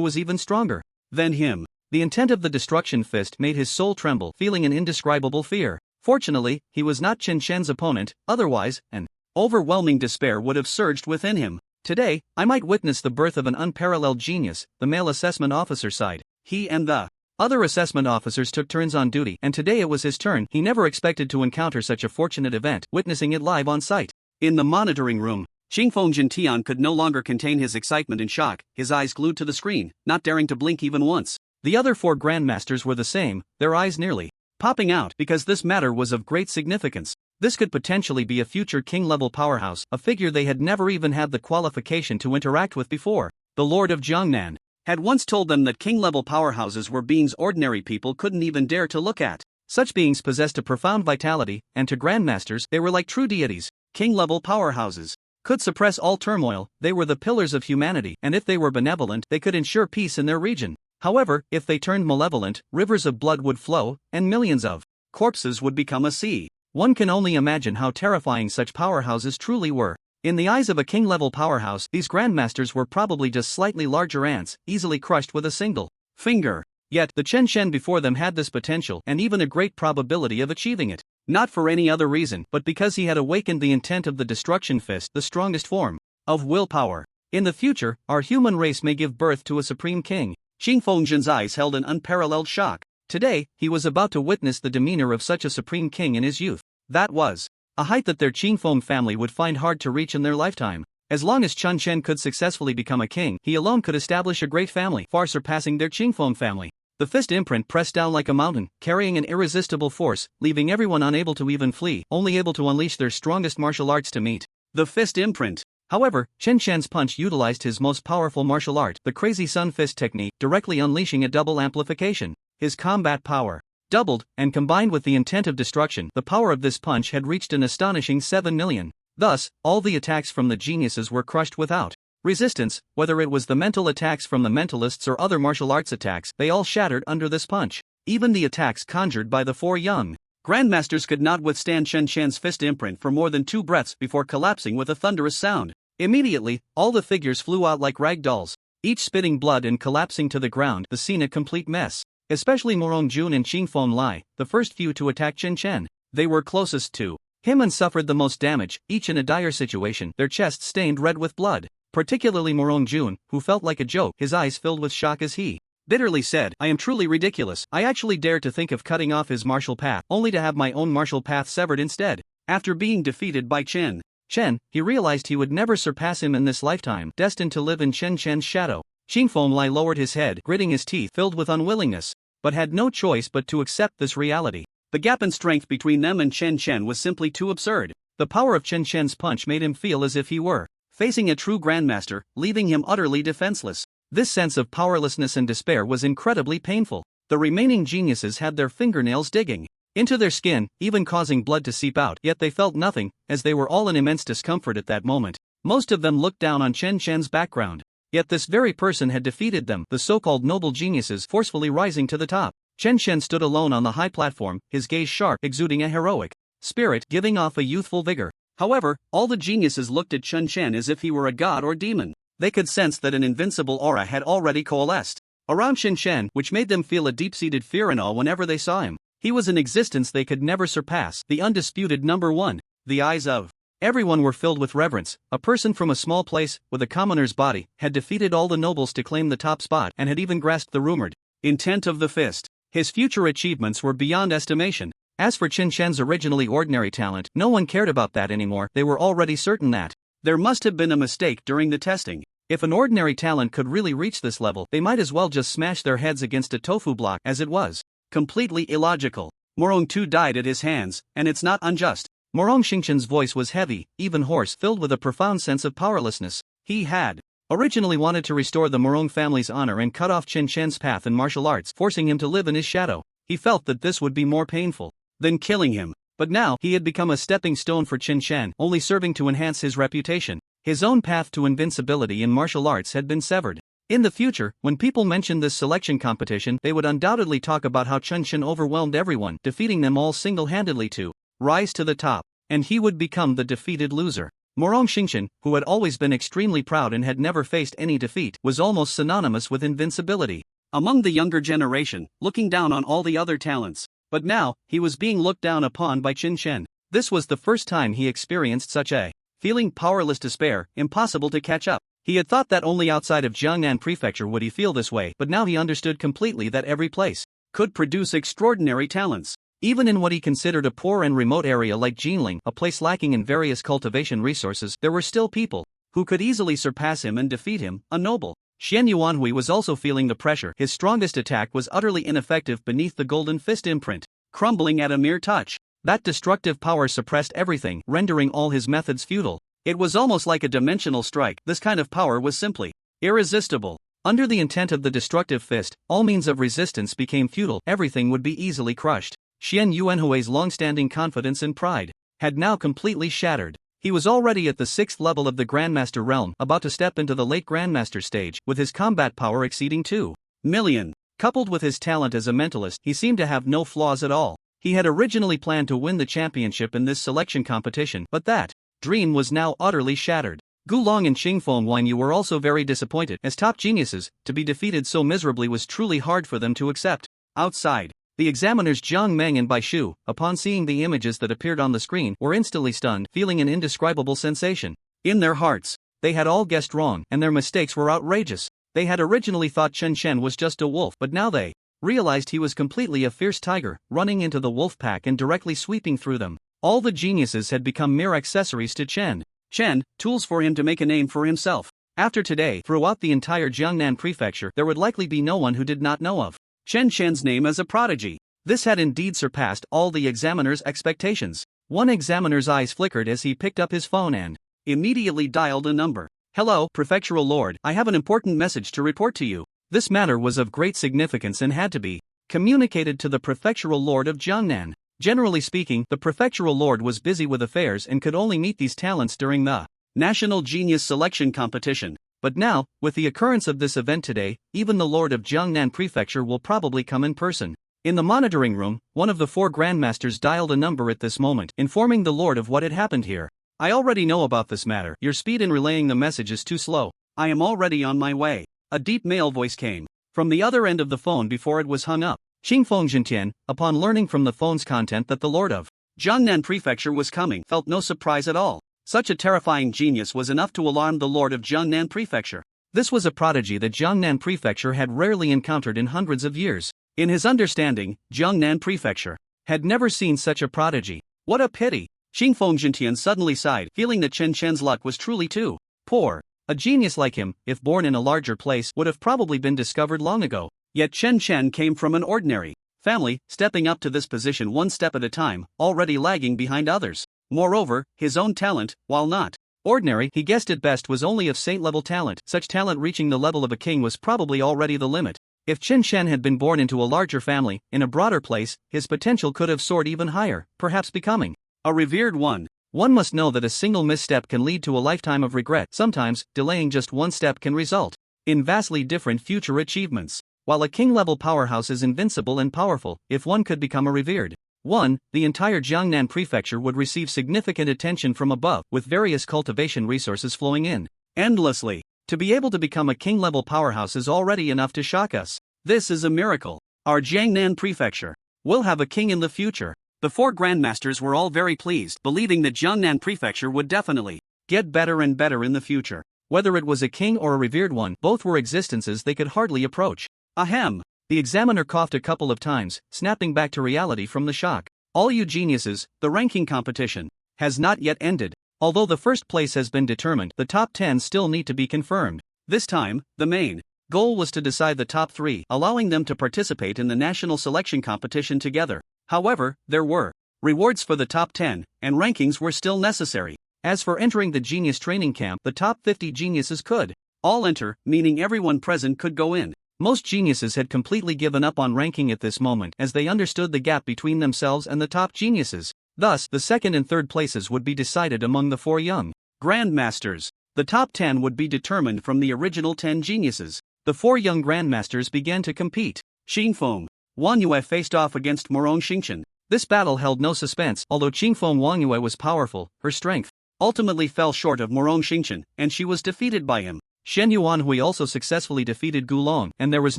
was even stronger than him. The intent of the destruction fist made his soul tremble, feeling an indescribable fear. Fortunately, he was not Chen Chen's opponent, otherwise, an overwhelming despair would have surged within him. Today, I might witness the birth of an unparalleled genius, the male assessment officer sighed. He and the other assessment officers took turns on duty, and today it was his turn. He never expected to encounter such a fortunate event, witnessing it live on site. In the monitoring room, Qingfeng Jintian could no longer contain his excitement and shock, his eyes glued to the screen, not daring to blink even once. The other 4 grandmasters were the same, their eyes nearly popping out because this matter was of great significance. This could potentially be a future king-level powerhouse, a figure they had never even had the qualification to interact with before. The Lord of Jiangnan had once told them that king-level powerhouses were beings ordinary people couldn't even dare to look at. Such beings possessed a profound vitality, and to grandmasters, they were like true deities. King-level powerhouses could suppress all turmoil, they were the pillars of humanity, and if they were benevolent, they could ensure peace in their region. However, if they turned malevolent, rivers of blood would flow, and millions of corpses would become a sea. One can only imagine how terrifying such powerhouses truly were. In the eyes of a king-level powerhouse, these grandmasters were probably just slightly larger ants, easily crushed with a single finger. Yet, the Chen Shen before them had this potential and even a great probability of achieving it. Not for any other reason, but because he had awakened the intent of the Destruction Fist, the strongest form of willpower. In the future, our human race may give birth to a supreme king. Qing Fengzhen's eyes held an unparalleled shock. Today, he was about to witness the demeanor of such a supreme king in his youth. That was a height that their Qingfeng family would find hard to reach in their lifetime. As long as Chen Shen could successfully become a king, he alone could establish a great family, far surpassing their Qingfeng family. The fist imprint pressed down like a mountain, carrying an irresistible force, leaving everyone unable to even flee, only able to unleash their strongest martial arts to meet the fist imprint. However, Chen Shen's punch utilized his most powerful martial art, the Crazy Sun Fist technique, directly unleashing a double amplification. His combat power doubled, and combined with the intent of destruction, the power of this punch had reached an astonishing 7 million. Thus, all the attacks from the geniuses were crushed without resistance, whether it was the mental attacks from the mentalists or other martial arts attacks, they all shattered under this punch. Even the attacks conjured by the four young grandmasters could not withstand Chen Shen's fist imprint for more than 2 breaths before collapsing with a thunderous sound. Immediately, all the figures flew out like rag dolls, each spitting blood and collapsing to the ground, the scene a complete mess. Especially Morong Jun and Qingfeng Lai, the first few to attack Chen Shen. They were closest to him and suffered the most damage, each in a dire situation, their chests stained red with blood. Particularly Morong Jun, who felt like a joke, his eyes filled with shock as he bitterly said, "I am truly ridiculous. I actually dared to think of cutting off his martial path, only to have my own martial path severed instead." After being defeated by Chen Shen, he realized he would never surpass him in this lifetime, destined to live in Chen Shen's shadow. Qingfeng Lai lowered his head, gritting his teeth, filled with unwillingness, but had no choice but to accept this reality. The gap in strength between them and Chen Shen was simply too absurd. The power of Chen Shen's punch made him feel as if he were facing a true grandmaster, leaving him utterly defenseless. This sense of powerlessness and despair was incredibly painful. The remaining geniuses had their fingernails digging into their skin, even causing blood to seep out, yet they felt nothing, as they were all in immense discomfort at that moment. Most of them looked down on Chen Shen's background. Yet this very person had defeated them, the so-called noble geniuses forcefully rising to the top. Chen Shen stood alone on the high platform, his gaze sharp, exuding a heroic spirit, giving off a youthful vigor. However, all the geniuses looked at Chen Shen as if he were a god or demon. They could sense that an invincible aura had already coalesced around Chen Shen, which made them feel a deep-seated fear and awe whenever they saw him. He was an existence they could never surpass, the undisputed number one. The eyes of everyone were filled with reverence. A person from a small place, with a commoner's body, had defeated all the nobles to claim the top spot and had even grasped the rumored intent of the fist. His future achievements were beyond estimation. As for Chen Shen's originally ordinary talent, no one cared about that anymore. They were already certain that there must have been a mistake during the testing. If an ordinary talent could really reach this level, they might as well just smash their heads against a tofu block, as it was completely illogical. Morong too died at his hands, and it's not unjust. Morong Xingqian's voice was heavy, even hoarse, filled with a profound sense of powerlessness. He had originally wanted to restore the Morong family's honor and cut off Chen Shen's path in martial arts, forcing him to live in his shadow. He felt that this would be more painful than killing him. But now, he had become a stepping stone for Chen Shen, only serving to enhance his reputation. His own path to invincibility in martial arts had been severed. In the future, when people mentioned this selection competition, they would undoubtedly talk about how Chen Shen overwhelmed everyone, defeating them all single-handedly to rise to the top, and he would become the defeated loser. Morong Xingqian, who had always been extremely proud and had never faced any defeat, was almost synonymous with invincibility among the younger generation, looking down on all the other talents. But now, he was being looked down upon by Chen Shen. This was the first time he experienced such a feeling, powerless despair, impossible to catch up. He had thought that only outside of Jiangnan Prefecture would he feel this way, but now he understood completely that every place could produce extraordinary talents. Even in what he considered a poor and remote area like Jinling, a place lacking in various cultivation resources, there were still people who could easily surpass him and defeat him, a noble. Xian Yuanhui was also feeling the pressure. His strongest attack was utterly ineffective beneath the golden fist imprint. crumbling at a mere touch. That destructive power suppressed everything, rendering all his methods futile. It was almost like a dimensional strike. This kind of power was simply irresistible. Under the intent of the destructive fist, all means of resistance became futile. Everything would be easily crushed. Xian Yuanhui's long-standing confidence and pride had now completely shattered. He was already at the 6th level of the Grandmaster realm, about to step into the late Grandmaster stage, with his combat power exceeding 2 million. Coupled with his talent as a mentalist, he seemed to have no flaws at all. He had originally planned to win the championship in this selection competition, but that dream was now utterly shattered. Gulong and Qingfeng Wanyu were also very disappointed. As top geniuses, to be defeated so miserably was truly hard for them to accept. Outside, the examiners Jiang Meng and Bai Shu, upon seeing the images that appeared on the screen, were instantly stunned, feeling an indescribable sensation. In their hearts, they had all guessed wrong, and their mistakes were outrageous. They had originally thought Chen Shen was just a wolf, but now they realized he was completely a fierce tiger, running into the wolf pack and directly sweeping through them. All the geniuses had become mere accessories to Chen Shen, tools for him to make a name for himself. After today, throughout the entire Jiangnan prefecture, there would likely be no one who did not know of Chen Shen's name as a prodigy. This had indeed surpassed all the examiner's expectations. One examiner's eyes flickered as he picked up his phone and immediately dialed a number. "Hello, Prefectural Lord, I have an important message to report to you." This matter was of great significance and had to be communicated to the Prefectural Lord of Jiangnan. Generally speaking, the Prefectural Lord was busy with affairs and could only meet these talents during the National Genius Selection Competition. But now, with the occurrence of this event today, even the Lord of Jiangnan Prefecture will probably come in person. In the monitoring room, one of the 4 Grandmasters dialed a number at this moment, informing the Lord of what had happened here. "I already know about this matter. Your speed in relaying the message is too slow. I am already on my way." A deep male voice came from the other end of the phone before it was hung up. Qingfeng Zhentian, upon learning from the phone's content that the Lord of Jiangnan Prefecture was coming, felt no surprise at all. Such a terrifying genius was enough to alarm the Lord of Jiangnan Prefecture. This was a prodigy that Jiangnan Prefecture had rarely encountered in hundreds of years. In his understanding, Jiangnan Prefecture had never seen such a prodigy. What a pity! Qingfeng Zhentian suddenly sighed, feeling that Chen Shen's luck was truly too poor. A genius like him, if born in a larger place, would have probably been discovered long ago. Yet Chen Shen came from an ordinary family, stepping up to this position one step at a time, already lagging behind others. Moreover, his own talent, while not ordinary, he guessed at best was only of saint-level talent. Such talent reaching the level of a king was probably already the limit. If Chen Shen had been born into a larger family, in a broader place, his potential could have soared even higher, perhaps becoming a revered one. One must know that a single misstep can lead to a lifetime of regret. Sometimes, delaying just one step can result in vastly different future achievements. While a king-level powerhouse is invincible and powerful, if one could become a revered one, the entire Jiangnan Prefecture would receive significant attention from above, with various cultivation resources flowing in endlessly. To be able to become a king-level powerhouse is already enough to shock us. This is a miracle. Our Jiangnan Prefecture will have a king in the future. The 4 Grandmasters were all very pleased, believing that Jiangnan Prefecture would definitely get better and better in the future. Whether it was a king or a revered one, both were existences they could hardly approach. Ahem. The examiner coughed a couple of times, snapping back to reality from the shock. All you geniuses, the ranking competition has not yet ended. Although the first place has been determined, the top 10 still need to be confirmed. This time, the main goal was to decide the top 3, allowing them to participate in the national selection competition together. However, there were rewards for the top 10, and rankings were still necessary. As for entering the genius training camp, the top 50 geniuses could all enter, meaning everyone present could go in. Most geniuses had completely given up on ranking at this moment, as they understood the gap between themselves and the top geniuses. Thus, the second and third places would be decided among the 4 young Grandmasters. The top 10 would be determined from the original 10 geniuses. The 4 young Grandmasters began to compete. Qingfeng Wangyue faced off against Morong Xingchen. This battle held no suspense. Although Qingfeng Wangyue was powerful, her strength ultimately fell short of Morong Xingchen, and she was defeated by him. Shen Yuanhui also successfully defeated Gulong, and there was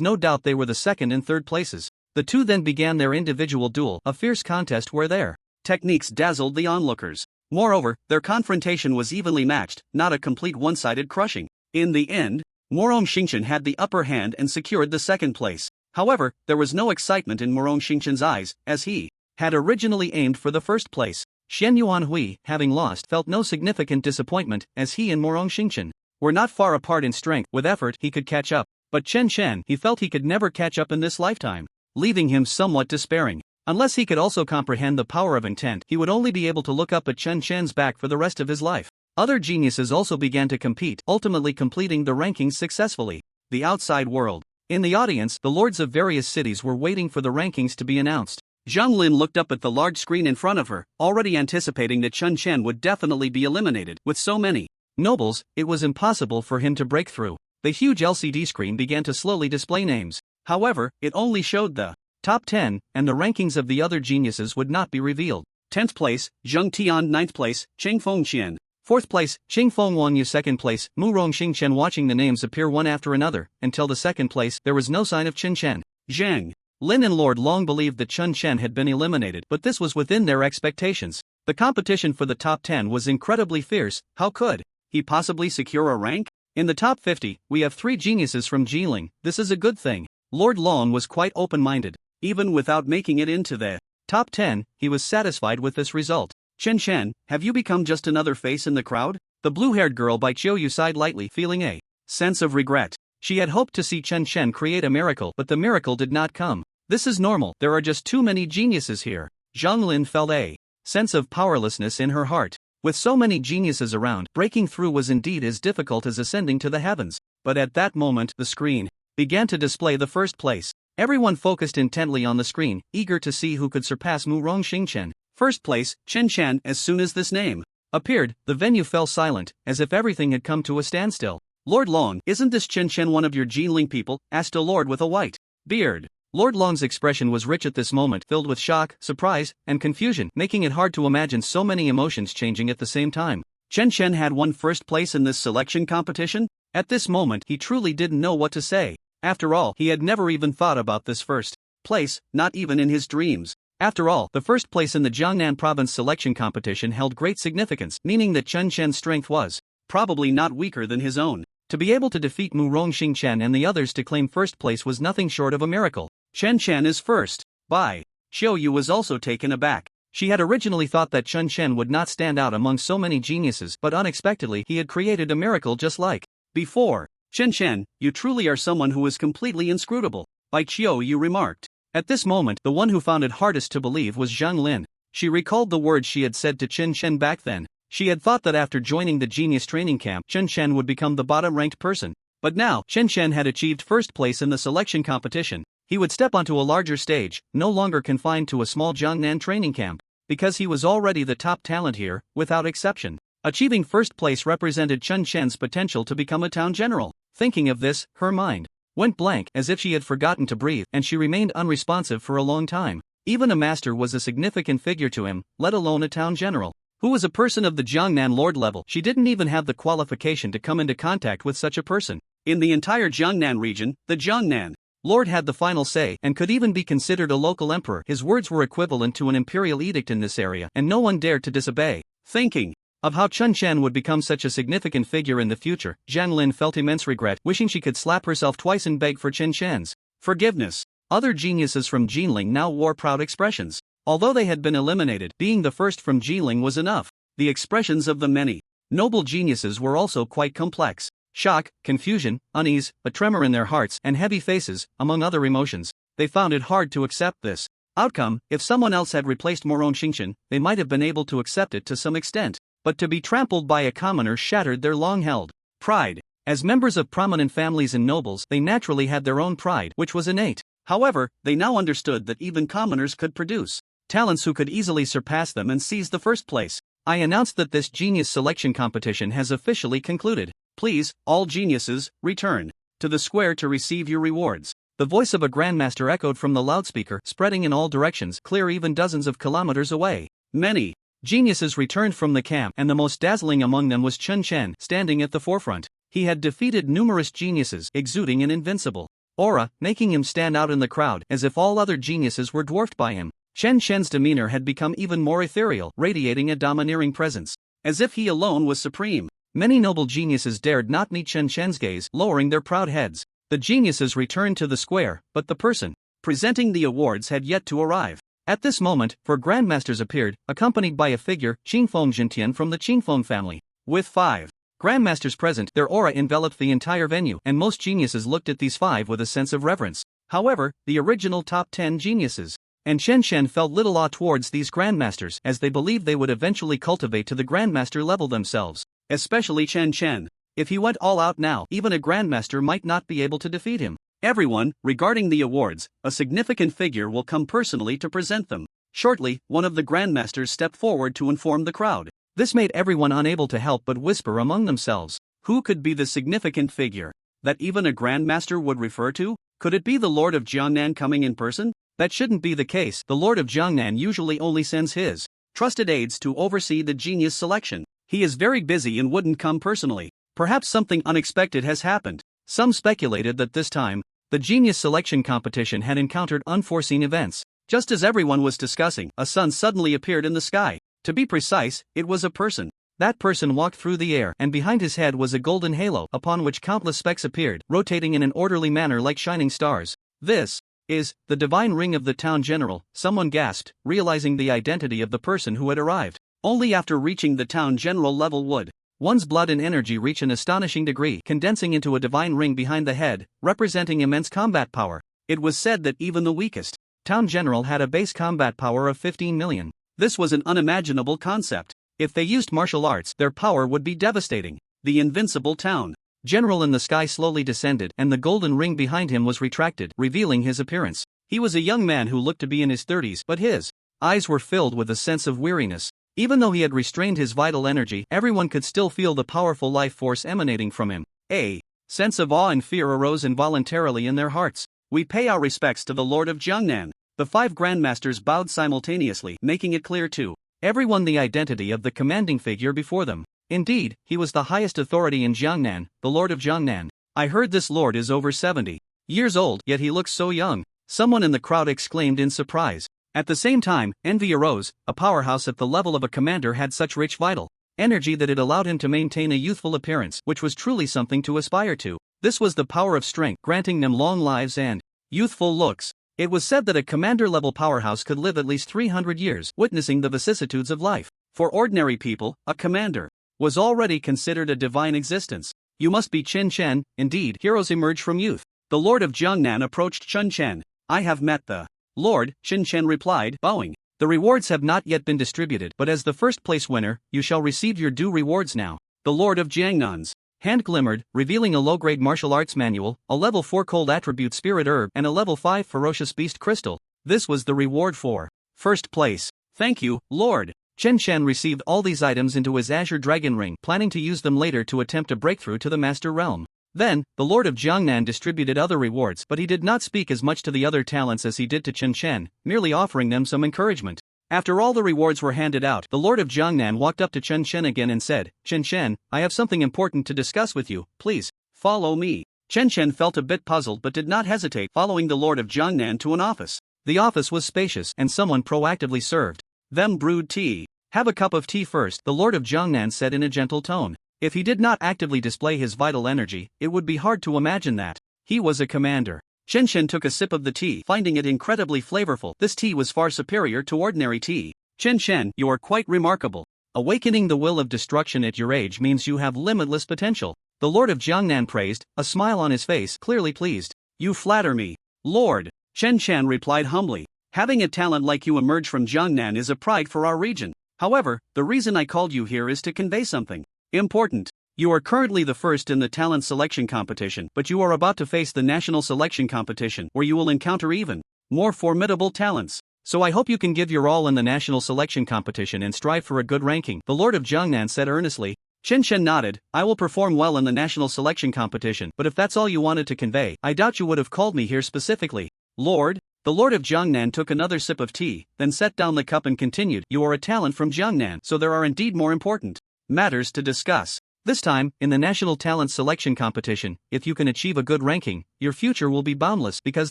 no doubt they were the second and third places. The two then began their individual duel, a fierce contest where their techniques dazzled the onlookers. Moreover, their confrontation was evenly matched, not a complete one-sided crushing. In the end, Morong Xingchen had the upper hand and secured the second place. However, there was no excitement in Morong Xingchen's eyes, as he had originally aimed for the first place. Shen Yuanhui, having lost, felt no significant disappointment, as he and Morong Xingchen were not far apart in strength. With effort, he could catch up. But Chen Shen, he felt he could never catch up in this lifetime, leaving him somewhat despairing. Unless he could also comprehend the power of intent, he would only be able to look up at Chen Chen's back for the rest of his life. Other geniuses also began to compete, ultimately completing the rankings successfully. The outside world. In the audience, the lords of various cities were waiting for the rankings to be announced. Zhang Lin looked up at the large screen in front of her, already anticipating that Chen Chen would definitely be eliminated. With so many nobles, it was impossible for him to break through. The huge LCD screen began to slowly display names. However, it only showed the top 10, and the rankings of the other geniuses would not be revealed. 10th place, Zheng Tian. 9th place, Cheng Fengqian. 4th place, Qing Fengwanyu. 2nd place, Mu Rongxingchen. Watching the names appear one after another, until the 2nd place, there was no sign of Chen Chen. Zhang Lin and Lord Long believed that Chen Chen had been eliminated, but this was within their expectations. The competition for the top 10 was incredibly fierce. How could he possibly secure a rank? In the top 50, we have 3 geniuses from Jiling. This is a good thing. Lord Long was quite open-minded. Even without making it into the top 10, he was satisfied with this result. Chen Chen, have you become just another face in the crowd? The blue-haired girl by Chiuyu sighed lightly, feeling a sense of regret. She had hoped to see Chen Chen create a miracle, but the miracle did not come. This is normal, there are just too many geniuses here. Zhang Lin felt a sense of powerlessness in her heart. With so many geniuses around, breaking through was indeed as difficult as ascending to the heavens. But at that moment, the screen began to display the first place. Everyone focused intently on the screen, eager to see who could surpass Mu Rongxingchen. First place, Chen Chen. As soon as this name appeared, the venue fell silent, as if everything had come to a standstill. Lord Long, isn't this Chen Chen one of your Jiling people? Asked a lord with a white beard. Lord Long's expression was rich at this moment, filled with shock, surprise, and confusion, making it hard to imagine so many emotions changing at the same time. Chen Chen had won first place in this selection competition? At this moment, he truly didn't know what to say. After all, he had never even thought about this first place, not even in his dreams. After all, the first place in the Jiangnan province selection competition held great significance, meaning that Chen Chen's strength was probably not weaker than his own. To be able to defeat Mu Rongxingchen and the others to claim first place was nothing short of a miracle. Chen Chen is first. Bai Xiuyu was also taken aback. She had originally thought that Chen Chen would not stand out among so many geniuses, but unexpectedly he had created a miracle just like before. Chen Chen, you truly are someone who is completely inscrutable, Bai Xiuyu remarked. At this moment, the one who found it hardest to believe was Zhang Lin. She recalled the words she had said to Chen Chen back then. She had thought that after joining the genius training camp, Chen Chen would become the bottom-ranked person. But now, Chen Chen had achieved first place in the selection competition. He would step onto a larger stage, no longer confined to a small Jiangnan training camp, because he was already the top talent here, without exception. Achieving first place represented Chen Chen's potential to become a town general. Thinking of this, her mind went blank, as if she had forgotten to breathe, and she remained unresponsive for a long time. Even a master was a significant figure to him, let alone a town general, who was a person of the Jiangnan lord level. She didn't even have the qualification to come into contact with such a person. In the entire Jiangnan region, the Jiangnan Lord had the final say and could even be considered a local emperor. His words were equivalent to an imperial edict in this area, and no one dared to disobey. Thinking of how Chen Chen would become such a significant figure in the future, Zhang Lin felt immense regret, wishing she could slap herself twice and beg for Chen Chen's forgiveness. Other geniuses from Jiling now wore proud expressions. Although they had been eliminated, being the first from Jiling was enough. The expressions of the many noble geniuses were also quite complex. Shock, confusion, unease, a tremor in their hearts, and heavy faces, among other emotions. They found it hard to accept this outcome. If someone else had replaced Moron Xingchen, they might have been able to accept it to some extent. But to be trampled by a commoner shattered their long-held pride. As members of prominent families and nobles, they naturally had their own pride, which was innate. However, they now understood that even commoners could produce talents who could easily surpass them and seize the first place. I announced that this genius selection competition has officially concluded. Please, all geniuses, return to the square to receive your rewards. The voice of a grandmaster echoed from the loudspeaker, spreading in all directions, clear even dozens of kilometers away. Many geniuses returned from the camp, and the most dazzling among them was Chen Chen, standing at the forefront. He had defeated numerous geniuses, exuding an invincible aura, making him stand out in the crowd, as if all other geniuses were dwarfed by him. Chen Chen's demeanor had become even more ethereal, radiating a domineering presence, as if he alone was supreme. Many noble geniuses dared not meet Chen Chen's gaze, lowering their proud heads. The geniuses returned to the square, but the person presenting the awards had yet to arrive. At this moment, four grandmasters appeared, accompanied by a figure, Qingfeng Jintian from the Qingfeng family. With 5 grandmasters present, their aura enveloped the entire venue, and most geniuses looked at these 5 with a sense of reverence. However, the original top 10 geniuses and Chen Chen felt little awe towards these grandmasters as they believed they would eventually cultivate to the grandmaster level themselves. Especially Chen Chen. If he went all out now, even a grandmaster might not be able to defeat him. Everyone, regarding the awards, a significant figure will come personally to present them. Shortly, one of the grandmasters stepped forward to inform the crowd. This made everyone unable to help but whisper among themselves. Who could be the significant figure that even a grandmaster would refer to? Could it be the Lord of Jiangnan coming in person? That shouldn't be the case. The Lord of Jiangnan usually only sends his trusted aides to oversee the genius selection. He is very busy and wouldn't come personally. Perhaps something unexpected has happened. Some speculated that this time, the genius selection competition had encountered unforeseen events. Just as everyone was discussing, a sun suddenly appeared in the sky. To be precise, it was a person. That person walked through the air, and behind his head was a golden halo upon which countless specks appeared, rotating in an orderly manner like shining stars. This is the divine ring of the town general, someone gasped, realizing the identity of the person who had arrived. Only after reaching the town general level would one's blood and energy reach an astonishing degree, condensing into a divine ring behind the head, representing immense combat power. It was said that even the weakest town general had a base combat power of 15 million. This was an unimaginable concept. If they used martial arts, their power would be devastating. The invincible town general in the sky slowly descended, and the golden ring behind him was retracted, revealing his appearance. He was a young man who looked to be in his 30s, but his eyes were filled with a sense of weariness. Even though he had restrained his vital energy, everyone could still feel the powerful life force emanating from him. A sense of awe and fear arose involuntarily in their hearts. We pay our respects to the Lord of Jiangnan. The 5 grandmasters bowed simultaneously, making it clear to everyone the identity of the commanding figure before them. Indeed, he was the highest authority in Jiangnan, the Lord of Jiangnan. I heard this lord is over 70 years old, yet he looks so young. Someone in the crowd exclaimed in surprise. At the same time, envy arose. A powerhouse at the level of a commander had such rich vital energy that it allowed him to maintain a youthful appearance, which was truly something to aspire to. This was the power of strength, granting them long lives and youthful looks. It was said that a commander-level powerhouse could live at least 300 years, witnessing the vicissitudes of life. For ordinary people, a commander was already considered a divine existence. You must be Chen Chen. Indeed, heroes emerge from youth. The Lord of Jiangnan approached Chen Chen. I have met the Lord, Chen Chen replied, bowing. The rewards have not yet been distributed, but as the first place winner, you shall receive your due rewards now. The Lord of Jiangnan's hand glimmered, revealing a low-grade martial arts manual, a level 4 cold attribute spirit herb, and a level 5 ferocious beast crystal. This was the reward for first place. Thank you, Lord. Chen Chen received all these items into his Azure Dragon Ring, planning to use them later to attempt a breakthrough to the Master Realm. Then, the Lord of Jiangnan distributed other rewards, but he did not speak as much to the other talents as he did to Chen Chen, merely offering them some encouragement. After all the rewards were handed out, the Lord of Jiangnan walked up to Chen Chen again and said, Chen Chen, I have something important to discuss with you, please, follow me. Chen Chen felt a bit puzzled but did not hesitate, following the Lord of Jiangnan to an office. The office was spacious, and someone proactively served them brewed tea. Have a cup of tea first, the Lord of Jiangnan said in a gentle tone. If he did not actively display his vital energy, it would be hard to imagine that he was a commander. Chen Chen took a sip of the tea, finding it incredibly flavorful. This tea was far superior to ordinary tea. Chen Chen, you are quite remarkable. Awakening the will of destruction at your age means you have limitless potential. The Lord of Jiangnan praised, a smile on his face, clearly pleased. You flatter me, Lord. Chen Chen replied humbly. Having a talent like you emerge from Jiangnan is a pride for our region. However, the reason I called you here is to convey something important. You are currently the first in the talent selection competition, but you are about to face the national selection competition, where you will encounter even more formidable talents. So I hope you can give your all in the national selection competition and strive for a good ranking, the Lord of Jiangnan said earnestly. Chen Chen nodded. I will perform well in the national selection competition, but if that's all you wanted to convey, I doubt you would have called me here specifically. Lord? The Lord of Jiangnan took another sip of tea, then set down the cup and continued, you are a talent from Jiangnan, so there are indeed more important matters to discuss. This time, in the National Talent Selection Competition, if you can achieve a good ranking, your future will be boundless because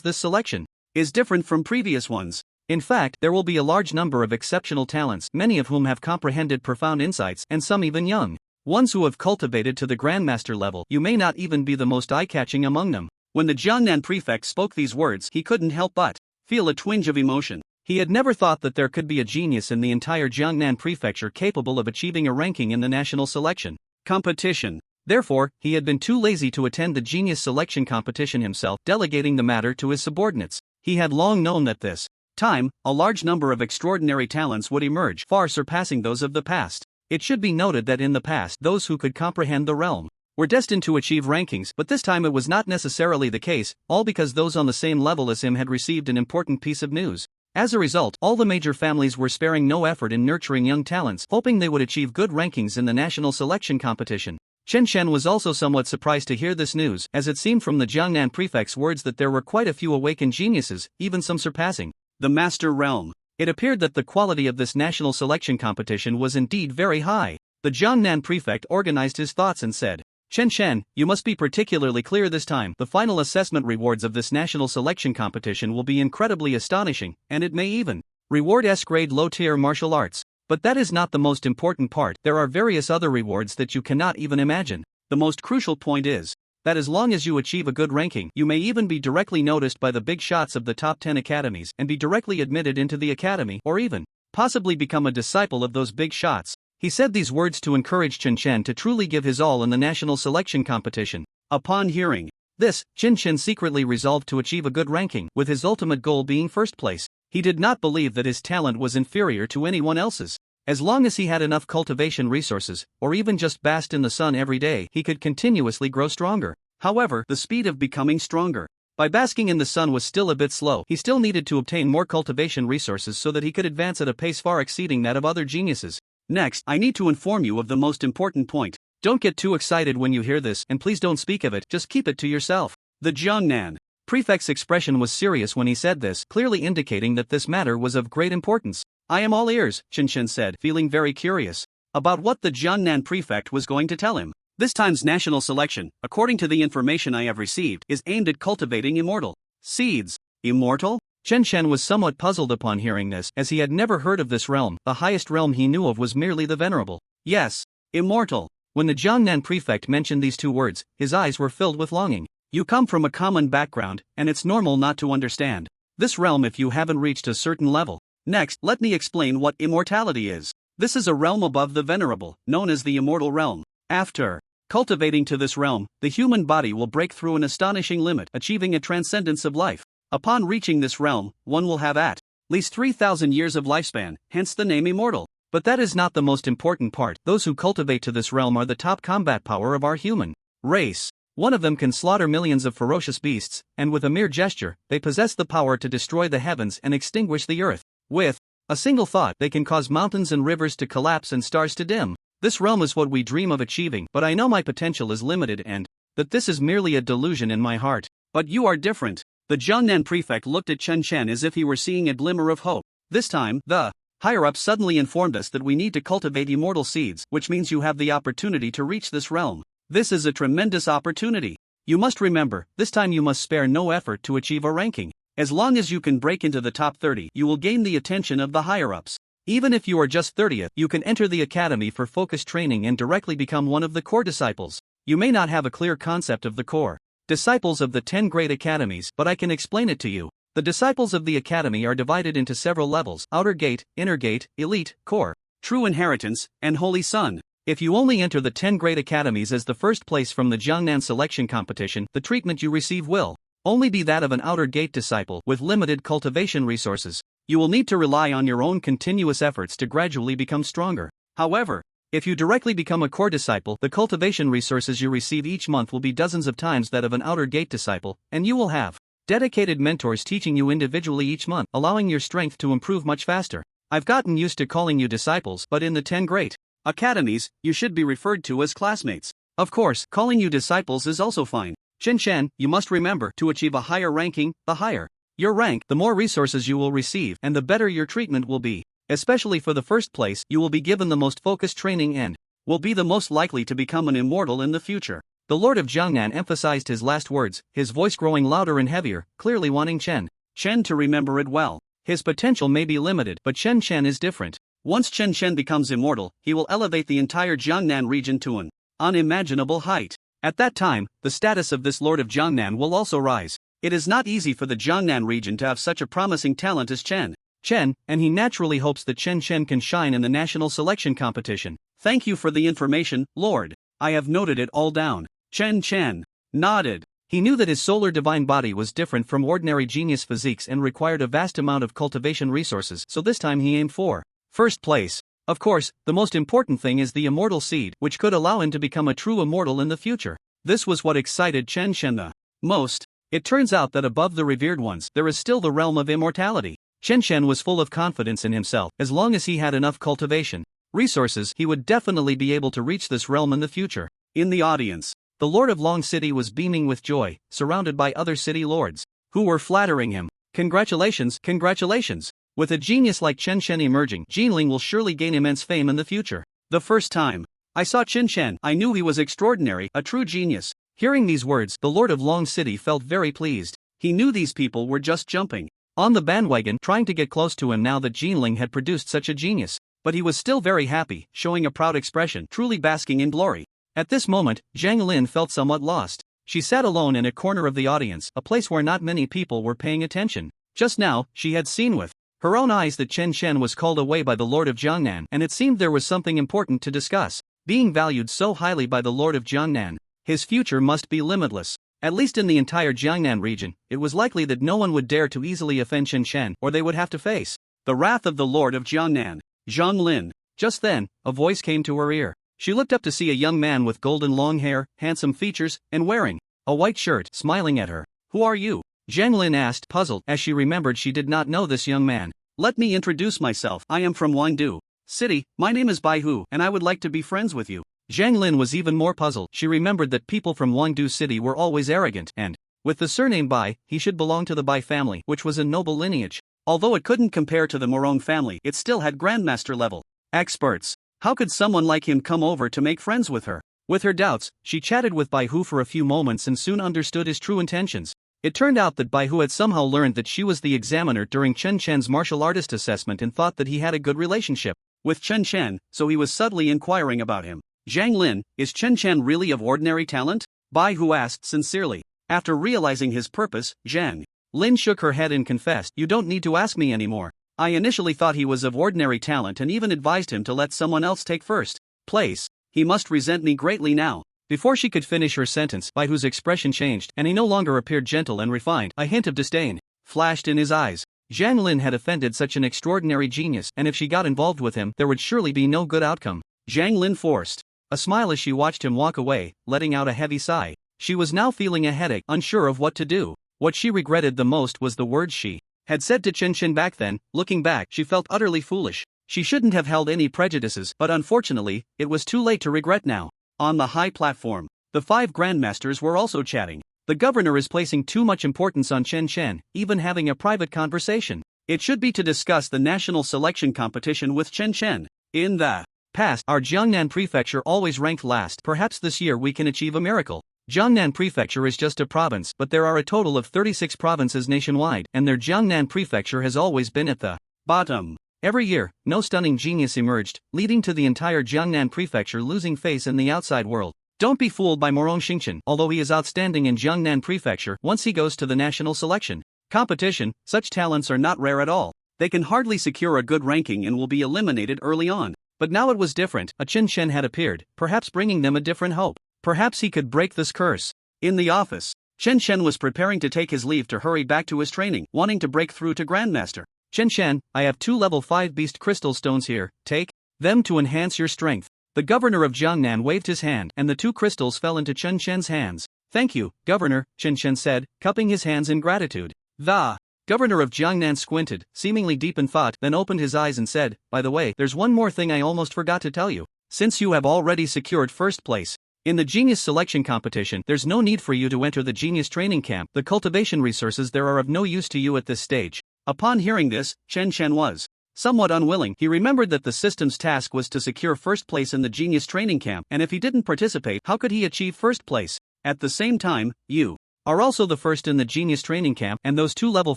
this selection is different from previous ones. In fact, there will be a large number of exceptional talents, many of whom have comprehended profound insights, and some even young ones who have cultivated to the Grandmaster level. You may not even be the most eye-catching among them. When the Jiangnan prefect spoke these words, he couldn't help but feel a twinge of emotion. He had never thought that there could be a genius in the entire Jiangnan prefecture capable of achieving a ranking in the national selection competition. Therefore, he had been too lazy to attend the genius selection competition himself, delegating the matter to his subordinates. He had long known that this time, a large number of extraordinary talents would emerge, far surpassing those of the past. It should be noted that in the past, those who could comprehend the realm were destined to achieve rankings, but this time it was not necessarily the case, all because those on the same level as him had received an important piece of news. As a result, all the major families were sparing no effort in nurturing young talents, hoping they would achieve good rankings in the national selection competition. Chen Chen was also somewhat surprised to hear this news, as it seemed from the Jiangnan prefect's words that there were quite a few awakened geniuses, even some surpassing the master realm. It appeared that the quality of this national selection competition was indeed very high. The Jiangnan prefect organized his thoughts and said, Chen Chen, you must be particularly clear this time. The final assessment rewards of this national selection competition will be incredibly astonishing, and it may even reward S-grade low-tier martial arts. But that is not the most important part. There are various other rewards that you cannot even imagine. The most crucial point is that as long as you achieve a good ranking, you may even be directly noticed by the big shots of the top 10 academies and be directly admitted into the academy, or even possibly become a disciple of those big shots. He said these words to encourage Chen Chen to truly give his all in the national selection competition. Upon hearing this, Chen Chen secretly resolved to achieve a good ranking, with his ultimate goal being first place. He did not believe that his talent was inferior to anyone else's. As long as he had enough cultivation resources, or even just basked in the sun every day, he could continuously grow stronger. However, the speed of becoming stronger by basking in the sun was still a bit slow. He still needed to obtain more cultivation resources so that he could advance at a pace far exceeding that of other geniuses. Next, I need to inform you of the most important point. Don't get too excited when you hear this, and please don't speak of it, just keep it to yourself. The Jiangnan prefect's expression was serious when he said this, clearly indicating that this matter was of great importance. I am all ears, Chen Chen said, feeling very curious about what the Jiangnan prefect was going to tell him. This time's national selection, according to the information I have received, is aimed at cultivating immortal seeds. Immortal? Chen Chen was somewhat puzzled upon hearing this, as he had never heard of this realm. The highest realm he knew of was merely the venerable. Yes, immortal. When the Jiangnan prefect mentioned these two words, his eyes were filled with longing. You come from a common background, and it's normal not to understand this realm if you haven't reached a certain level. Next, let me explain what immortality is. This is a realm above the venerable, known as the immortal realm. After cultivating to this realm, the human body will break through an astonishing limit, achieving a transcendence of life. Upon reaching this realm, one will have at least 3,000 years of lifespan, hence the name immortal. But that is not the most important part. Those who cultivate to this realm are the top combat power of our human race. One of them can slaughter millions of ferocious beasts, and with a mere gesture, they possess the power to destroy the heavens and extinguish the earth. With a single thought, they can cause mountains and rivers to collapse and stars to dim. This realm is what we dream of achieving, but I know my potential is limited and that this is merely a delusion in my heart. But you are different. The Jiangnan prefect looked at Chen Chen as if he were seeing a glimmer of hope. This time, the higher-up suddenly informed us that we need to cultivate immortal seeds, which means you have the opportunity to reach this realm. This is a tremendous opportunity. You must remember, this time you must spare no effort to achieve a ranking. As long as you can break into the top 30, you will gain the attention of the higher-ups. Even if you are just 30th, you can enter the academy for focused training and directly become one of the core disciples. You may not have a clear concept of the core disciples of the 10 great academies, but I can explain it to you. The disciples of the academy are divided into several levels: outer gate, inner gate, elite, core, true inheritance, and holy son. If you only enter the 10 great academies as the first place from the Jiangnan selection competition, the treatment you receive will only be that of an outer gate disciple with limited cultivation resources. You will need to rely on your own continuous efforts to gradually become stronger. However, if you directly become a core disciple, the cultivation resources you receive each month will be dozens of times that of an outer gate disciple, and you will have dedicated mentors teaching you individually each month, allowing your strength to improve much faster. I've gotten used to calling you disciples, but in the 10 great academies, you should be referred to as classmates. Of course, calling you disciples is also fine. Chen Chen, you must remember, to achieve a higher ranking, the higher your rank, the more resources you will receive, and the better your treatment will be. Especially for the first place, you will be given the most focused training and will be the most likely to become an immortal in the future. The Lord of Jiangnan emphasized his last words, his voice growing louder and heavier, clearly wanting Chen Chen to remember it well. His potential may be limited, but Chen Chen is different. Once Chen Chen becomes immortal, he will elevate the entire Jiangnan region to an unimaginable height. At that time, the status of this Lord of Jiangnan will also rise. It is not easy for the Jiangnan region to have such a promising talent as Chen Chen, and he naturally hopes that Chen Chen can shine in the national selection competition. Thank you for the information, Lord. I have noted it all down. Chen Chen nodded. He knew that his solar divine body was different from ordinary genius physiques and required a vast amount of cultivation resources, so this time he aimed for first place. Of course, the most important thing is the immortal seed, which could allow him to become a true immortal in the future. This was what excited Chen Chen the most. It turns out that above the revered ones, there is still the realm of immortality. Chen Chen was full of confidence in himself. As long as he had enough cultivation resources, he would definitely be able to reach this realm in the future. In the audience, the Lord of Long City was beaming with joy, surrounded by other city lords, who were flattering him. Congratulations, congratulations! With a genius like Chen Chen emerging, Jinling will surely gain immense fame in the future. The first time I saw Chen Chen, I knew he was extraordinary, a true genius. Hearing these words, the Lord of Long City felt very pleased. He knew these people were just jumping on the bandwagon, trying to get close to him now that Jinling had produced such a genius. But he was still very happy, showing a proud expression, truly basking in glory. At this moment, Zhang Lin felt somewhat lost. She sat alone in a corner of the audience, a place where not many people were paying attention. Just now, she had seen with her own eyes that Chen Chen was called away by the Lord of Jiangnan, and it seemed there was something important to discuss. Being valued so highly by the Lord of Jiangnan, his future must be limitless. At least in the entire Jiangnan region, it was likely that no one would dare to easily offend Chen Chen, or they would have to face the wrath of the Lord of Jiangnan. Zhang Lin. Just then, a voice came to her ear. She looked up to see a young man with golden long hair, handsome features, and wearing a white shirt, smiling at her. Who are you? Zhang Lin asked, puzzled, as she remembered she did not know this young man. Let me introduce myself. I am from Wangdu City. My name is Bai Hu, and I would like to be friends with you. Zhang Lin was even more puzzled. She remembered that people from Wangdu City were always arrogant, and with the surname Bai, he should belong to the Bai family, which was a noble lineage. Although it couldn't compare to the Morong family, it still had grandmaster level experts. How could someone like him come over to make friends with her? With her doubts, she chatted with Bai Hu for a few moments and soon understood his true intentions. It turned out that Bai Hu had somehow learned that she was the examiner during Chen Chen's martial artist assessment and thought that he had a good relationship with Chen Chen, so he was subtly inquiring about him. Zhang Lin, is Chen Chen really of ordinary talent? Bai Hu asked sincerely. After realizing his purpose, Zhang Lin shook her head and confessed, "You don't need to ask me anymore. I initially thought he was of ordinary talent and even advised him to let someone else take first place. He must resent me greatly now." Before she could finish her sentence, Bai Hu's expression changed, and he no longer appeared gentle and refined. A hint of disdain flashed in his eyes. Zhang Lin had offended such an extraordinary genius, and if she got involved with him, there would surely be no good outcome. Zhang Lin forced a smile as she watched him walk away, letting out a heavy sigh. She was now feeling a headache, unsure of what to do. What she regretted the most was the words she had said to Chen Chen back then. Looking back, she felt utterly foolish. She shouldn't have held any prejudices, but unfortunately, it was too late to regret now. On the high platform, the 5 grandmasters were also chatting. The governor is placing too much importance on Chen Chen, even having a private conversation. It should be to discuss the national selection competition with Chen Chen. In the past, our Jiangnan prefecture always ranked last. Perhaps this year we can achieve a miracle. Jiangnan prefecture is just a province, but there are a total of 36 provinces nationwide, and their Jiangnan prefecture has always been at the bottom. Every year, no stunning genius emerged, leading to the entire Jiangnan prefecture losing face in the outside world. Don't be fooled by Morong Xingchen. Although he is outstanding in Jiangnan prefecture, once he goes to the national selection competition, such talents are not rare at all. They can hardly secure a good ranking and will be eliminated early on. But now it was different. A Chen Chen had appeared, perhaps bringing them a different hope. Perhaps he could break this curse. In the office, Chen Chen was preparing to take his leave to hurry back to his training, wanting to break through to Grandmaster. Chen Chen, I have 2 level 5 beast crystal stones here, take them to enhance your strength. The governor of Jiangnan waved his hand, and the 2 crystals fell into Chen Chen's hands. Thank you, governor, Chen Chen said, cupping his hands in gratitude. The governor of Jiangnan squinted, seemingly deep in thought, then opened his eyes and said, by the way, there's one more thing I almost forgot to tell you. Since you have already secured first place in the genius selection competition, there's no need for you to enter the genius training camp. The cultivation resources there are of no use to you at this stage. Upon hearing this, Chen Chen was somewhat unwilling. He remembered that the system's task was to secure first place in the genius training camp, and if he didn't participate, how could he achieve first place? At the same time, you are also the first in the genius training camp, and those 2 level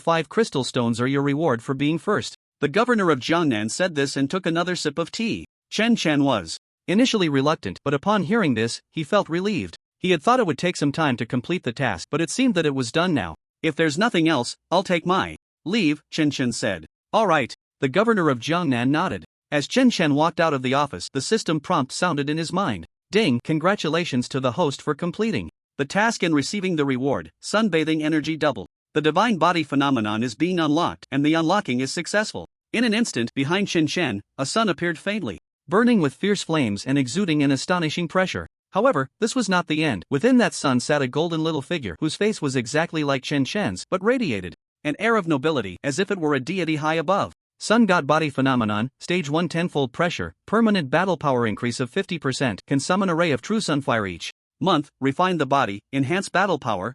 5 crystal stones are your reward for being first. The governor of Jiangnan said this and took another sip of tea. Chen Chen was initially reluctant, but upon hearing this, he felt relieved. He had thought it would take some time to complete the task, but it seemed that it was done now. If there's nothing else, I'll take my leave, Chen Chen said. All right. The governor of Jiangnan nodded. As Chen Chen walked out of the office, the system prompt sounded in his mind. Ding! Congratulations to the host for completing The task and receiving the reward, sunbathing energy doubled. The divine body phenomenon is being unlocked, and the unlocking is successful. In an instant, behind Shin Shen, a sun appeared faintly, burning with fierce flames and exuding an astonishing pressure. However, this was not the end. Within that sun sat a golden little figure whose face was exactly like Shin Shen's, but radiated an air of nobility as if it were a deity high above. Sun God Body Phenomenon, Stage 1 tenfold pressure, permanent battle power increase of 50%, can summon array of true sunfire each month, refine the body, enhance battle power.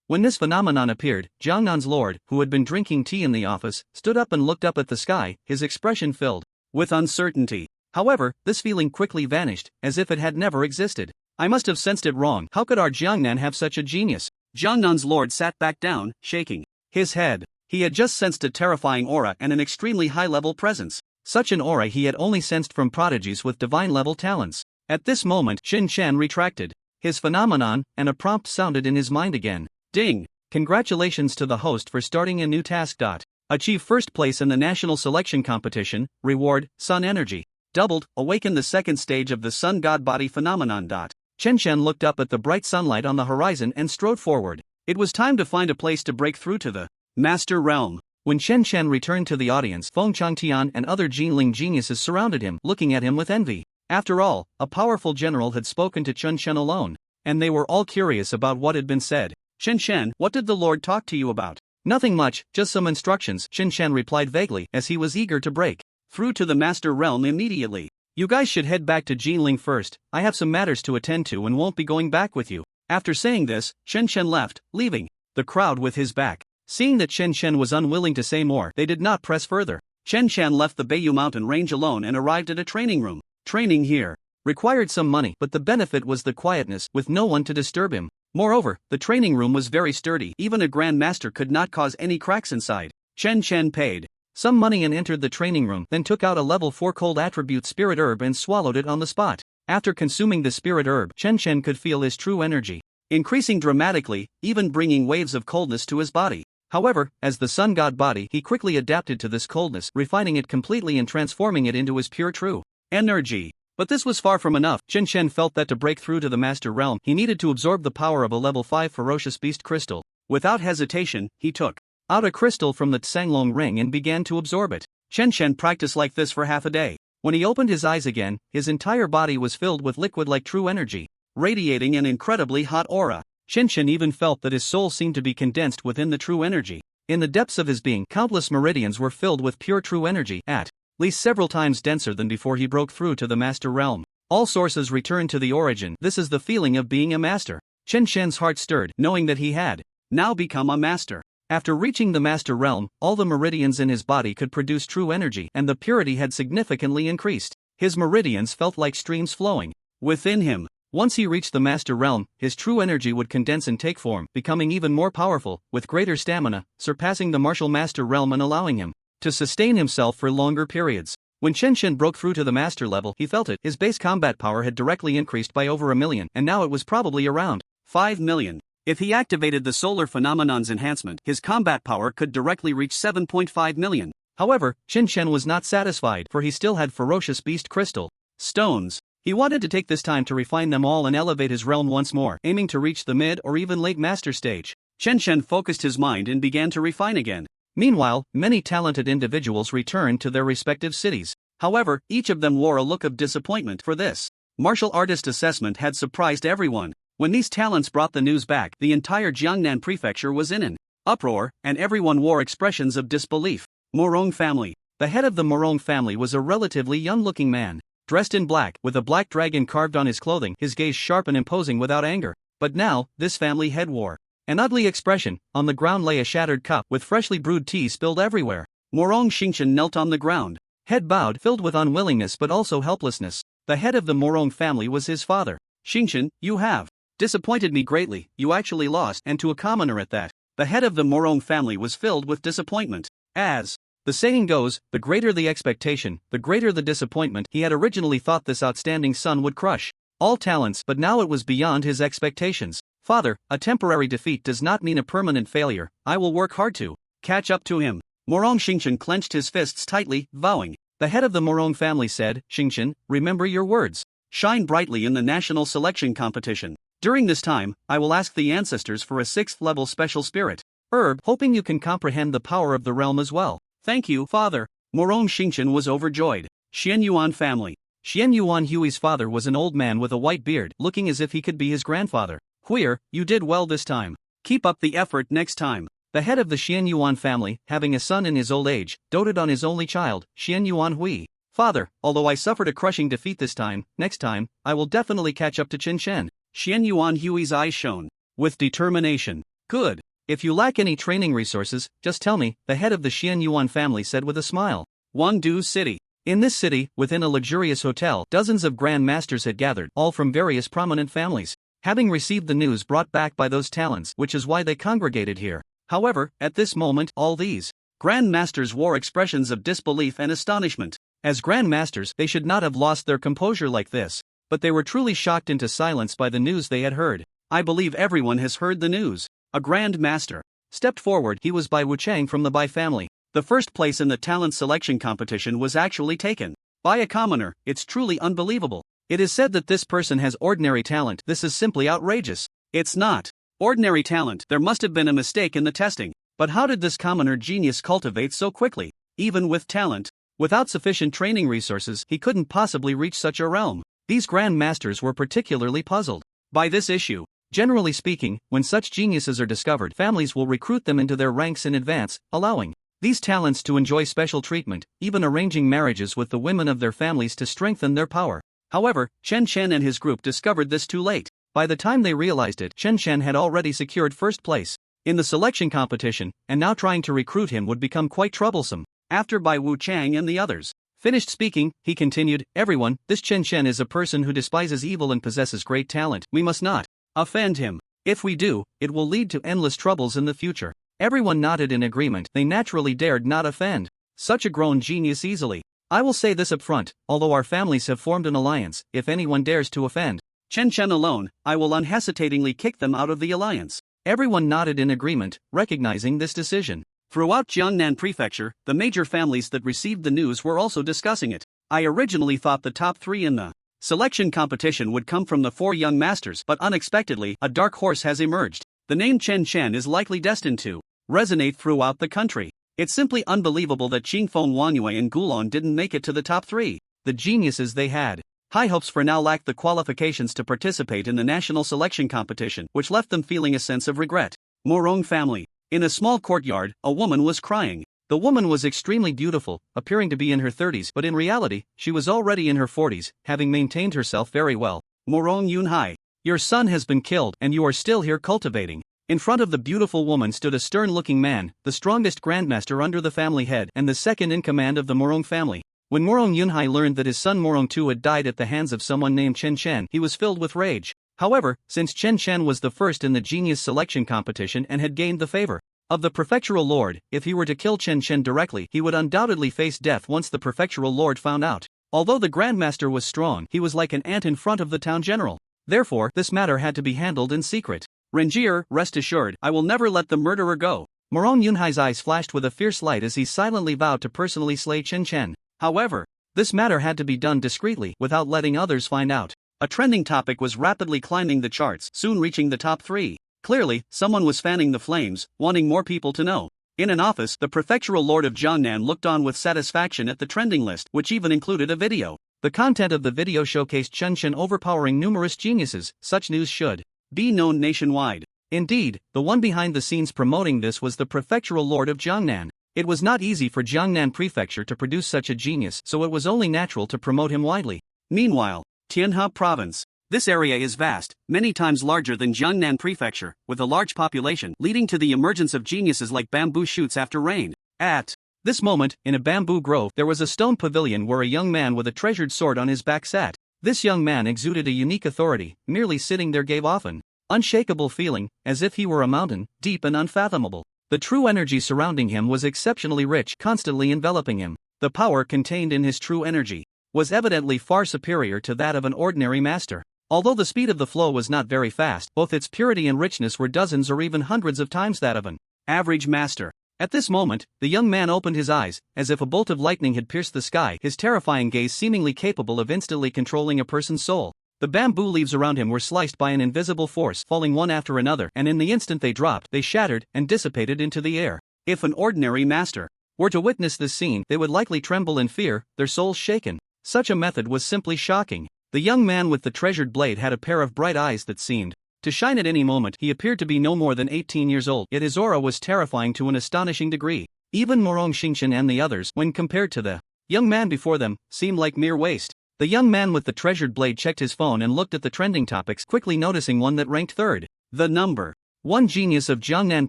When this phenomenon appeared, Jiangnan's lord, who had been drinking tea in the office, stood up and looked up at the sky, his expression filled with uncertainty. However, this feeling quickly vanished, as if it had never existed. I must have sensed it wrong. How could our Jiangnan have such a genius? Jiangnan's lord sat back down, shaking his head. He had just sensed a terrifying aura and an extremely high-level presence. Such an aura he had only sensed from prodigies with divine-level talents. At this moment, Shin Shan retracted his phenomenon, and a prompt sounded in his mind again. Ding! Congratulations to the host for starting a new task. Achieve first place in the national selection competition. Reward, sun energy doubled. Awaken the second stage of the sun god body phenomenon. Chen Shen looked up at the bright sunlight on the horizon and strode forward. It was time to find a place to break through to the Master Realm. When Chen Shen returned to the audience, Feng Changtian and other Jinling geniuses surrounded him, looking at him with envy. After all, a powerful general had spoken to Chen Shen alone, and they were all curious about what had been said. Chen Shen, what did the Lord talk to you about? Nothing much, just some instructions, Chen Shen replied vaguely, as he was eager to break through to the Master Realm immediately. You guys should head back to Jinling first. I have some matters to attend to and won't be going back with you. After saying this, Chen Shen left, leaving the crowd with his back. Seeing that Chen Shen was unwilling to say more, they did not press further. Chen Shan left the Beiyu Mountain range alone and arrived at a training room. Training here required some money, but the benefit was the quietness, with no one to disturb him. Moreover, the training room was very sturdy. Even a Grand Master could not cause any cracks inside. Chen Shen paid some money and entered the training room, then took out a level 4 cold attribute spirit herb and swallowed it on the spot. After consuming the spirit herb, Chen Shen could feel his true energy increasing dramatically, even bringing waves of coldness to his body. However, as the sun god body, he quickly adapted to this coldness, refining it completely and transforming it into his pure true energy. But this was far from enough. Chen Shen felt that to break through to the Master Realm, he needed to absorb the power of a level 5 ferocious beast crystal. Without hesitation, he took out a crystal from the Tsanglong ring and began to absorb it. Chen Shen practiced like this for half a day. When he opened his eyes again, his entire body was filled with liquid like true energy, radiating an incredibly hot aura. Chen Shen even felt that his soul seemed to be condensed within the true energy. In the depths of his being, countless meridians were filled with pure true energy, at least several times denser than before he broke through to the Master Realm. All sources returned to the origin. This is the feeling of being a master. Chen Shen's heart stirred, knowing that he had now become a master. After reaching the Master Realm, all the meridians in his body could produce true energy, and the purity had significantly increased. His meridians felt like streams flowing within him. Once he reached the Master Realm, his true energy would condense and take form, becoming even more powerful, with greater stamina, surpassing the martial Master Realm and allowing him to sustain himself for longer periods. When Chen Shen broke through to the Master level, he felt it. His base combat power had directly increased by over 1 million, and now it was probably around 5 million. If he activated the Solar Phenomenon's enhancement, his combat power could directly reach 7.5 million. However, Chen Shen was not satisfied, for he still had ferocious beast crystal stones. He wanted to take this time to refine them all and elevate his realm once more, aiming to reach the mid or even late master stage. Chen Shen focused his mind and began to refine again. Meanwhile, many talented individuals returned to their respective cities. However, each of them wore a look of disappointment, for this martial artist assessment had surprised everyone. When these talents brought the news back, the entire Jiangnan prefecture was in an uproar, and everyone wore expressions of disbelief. Morong family. The head of the Morong family was a relatively young-looking man, dressed in black, with a black dragon carved on his clothing, his gaze sharp and imposing without anger. But now, this family head wore an ugly expression. On the ground lay a shattered cup, with freshly brewed tea spilled everywhere. Morong Xingchen knelt on the ground, head bowed, filled with unwillingness but also helplessness. The head of the Morong family was his father. Xingchen, you have disappointed me greatly. You actually lost, and to a commoner at that. The head of the Morong family was filled with disappointment. As the saying goes, the greater the expectation, the greater the disappointment. He had originally thought this outstanding son would crush all talents, but now it was beyond his expectations. Father, a temporary defeat does not mean a permanent failure. I will work hard to catch up to him. Morong Xingchen clenched his fists tightly, vowing. The head of the Morong family said, Xingchen, remember your words. Shine brightly in the national selection competition. During this time, I will ask the ancestors for a 6th level special spirit herb, hoping you can comprehend the power of the realm as well. Thank you, father. Morong Xingchen was overjoyed. Xian Yuan family. Xian Yuan Hui's father was an old man with a white beard, looking as if he could be his grandfather. Huir, you did well this time. Keep up the effort next time. The head of the Xian Yuan family, having a son in his old age, doted on his only child, Xian Yuan Hui. Father, although I suffered a crushing defeat this time, next time, I will definitely catch up to Chen Chen. Xian Yuan Hui's eyes shone with determination. Good. If you lack any training resources, just tell me, the head of the Xian Yuan family said with a smile. Wangdu City. In this city, within a luxurious hotel, dozens of grand masters had gathered, all from various prominent families, having received the news brought back by those talents, which is why they congregated here. However, at this moment, all these grand masters wore expressions of disbelief and astonishment. As grand masters, they should not have lost their composure like this, but they were truly shocked into silence by the news they had heard. I believe everyone has heard the news. A grand master stepped forward. He was Bai Wuchang from the Bai family. The first place in the talent selection competition was actually taken by a commoner. It's truly unbelievable. It is said that this person has ordinary talent. This is simply outrageous. It's not ordinary talent. There must have been a mistake in the testing. But how did this commoner genius cultivate so quickly? Even with talent, without sufficient training resources, he couldn't possibly reach such a realm. These grand masters were particularly puzzled by this issue. Generally speaking, when such geniuses are discovered, families will recruit them into their ranks in advance, allowing these talents to enjoy special treatment, even arranging marriages with the women of their families to strengthen their power. However, Chen Chen and his group discovered this too late. By the time they realized it, Chen Chen had already secured first place in the selection competition, and now trying to recruit him would become quite troublesome. After Bai Wuchang and the others finished speaking, he continued, "Everyone, this Chen Chen is a person who despises evil and possesses great talent. We must not offend him. If we do, it will lead to endless troubles in the future." Everyone nodded in agreement. They naturally dared not offend such a grown genius easily. I will say this up front, although our families have formed an alliance, if anyone dares to offend Chen Chen alone, I will unhesitatingly kick them out of the alliance. Everyone nodded in agreement, recognizing this decision. Throughout Jiangnan Prefecture, the major families that received the news were also discussing it. I originally thought the top 3 in the selection competition would come from the 4 young masters, but unexpectedly, a dark horse has emerged. The name Chen Chen is likely destined to resonate throughout the country. It's simply unbelievable that Qingfeng Wanyue and Gulon didn't make it to the top 3. The geniuses they had high hopes for now lacked the qualifications to participate in the national selection competition, which left them feeling a sense of regret. Morong family. In a small courtyard, a woman was crying. The woman was extremely beautiful, appearing to be in her 30s, but in reality, she was already in her 40s, having maintained herself very well. Morong Yunhai, your son has been killed, and you are still here cultivating. In front of the beautiful woman stood a stern-looking man, the strongest grandmaster under the family head and the second in command of the Morong family. When Morong Yunhai learned that his son Morong Tu had died at the hands of someone named Chen Chen, he was filled with rage. However, since Chen Chen was the first in the genius selection competition and had gained the favor of the prefectural lord, if he were to kill Chen Chen directly, he would undoubtedly face death once the prefectural lord found out. Although the grandmaster was strong, he was like an ant in front of the town general. Therefore, this matter had to be handled in secret. Rengier, rest assured, I will never let the murderer go. Morong Yunhai's eyes flashed with a fierce light as he silently vowed to personally slay Chen Chen. However, this matter had to be done discreetly, without letting others find out. A trending topic was rapidly climbing the charts, soon reaching the top 3. Clearly, someone was fanning the flames, wanting more people to know. In an office, the prefectural lord of Jiangnan looked on with satisfaction at the trending list, which even included a video. The content of the video showcased Chen Chen overpowering numerous geniuses. Such news should be known nationwide. Indeed, the one behind the scenes promoting this was the prefectural lord of Jiangnan. It was not easy for Jiangnan Prefecture to produce such a genius, so it was only natural to promote him widely. Meanwhile, Tianhe Province. This area is vast, many times larger than Jiangnan Prefecture, with a large population, leading to the emergence of geniuses like bamboo shoots after rain. At this moment, in a bamboo grove, there was a stone pavilion where a young man with a treasured sword on his back sat. This young man exuded a unique authority, merely sitting there gave off an unshakable feeling, as if he were a mountain, deep and unfathomable. The true energy surrounding him was exceptionally rich, constantly enveloping him. The power contained in his true energy was evidently far superior to that of an ordinary master. Although the speed of the flow was not very fast, both its purity and richness were dozens or even hundreds of times that of an average master. At this moment, the young man opened his eyes, as if a bolt of lightning had pierced the sky, his terrifying gaze seemingly capable of instantly controlling a person's soul. The bamboo leaves around him were sliced by an invisible force, falling one after another, and in the instant they dropped, they shattered and dissipated into the air. If an ordinary master were to witness this scene, they would likely tremble in fear, their souls shaken. Such a method was simply shocking. The young man with the treasured blade had a pair of bright eyes that seemed to shine at any moment. He appeared to be no more than 18 years old, yet his aura was terrifying to an astonishing degree. Even Morong Xingchen and the others, when compared to the young man before them, seemed like mere waste. The young man with the treasured blade checked his phone and looked at the trending topics, quickly noticing one that ranked third. The number one genius of Jiangnan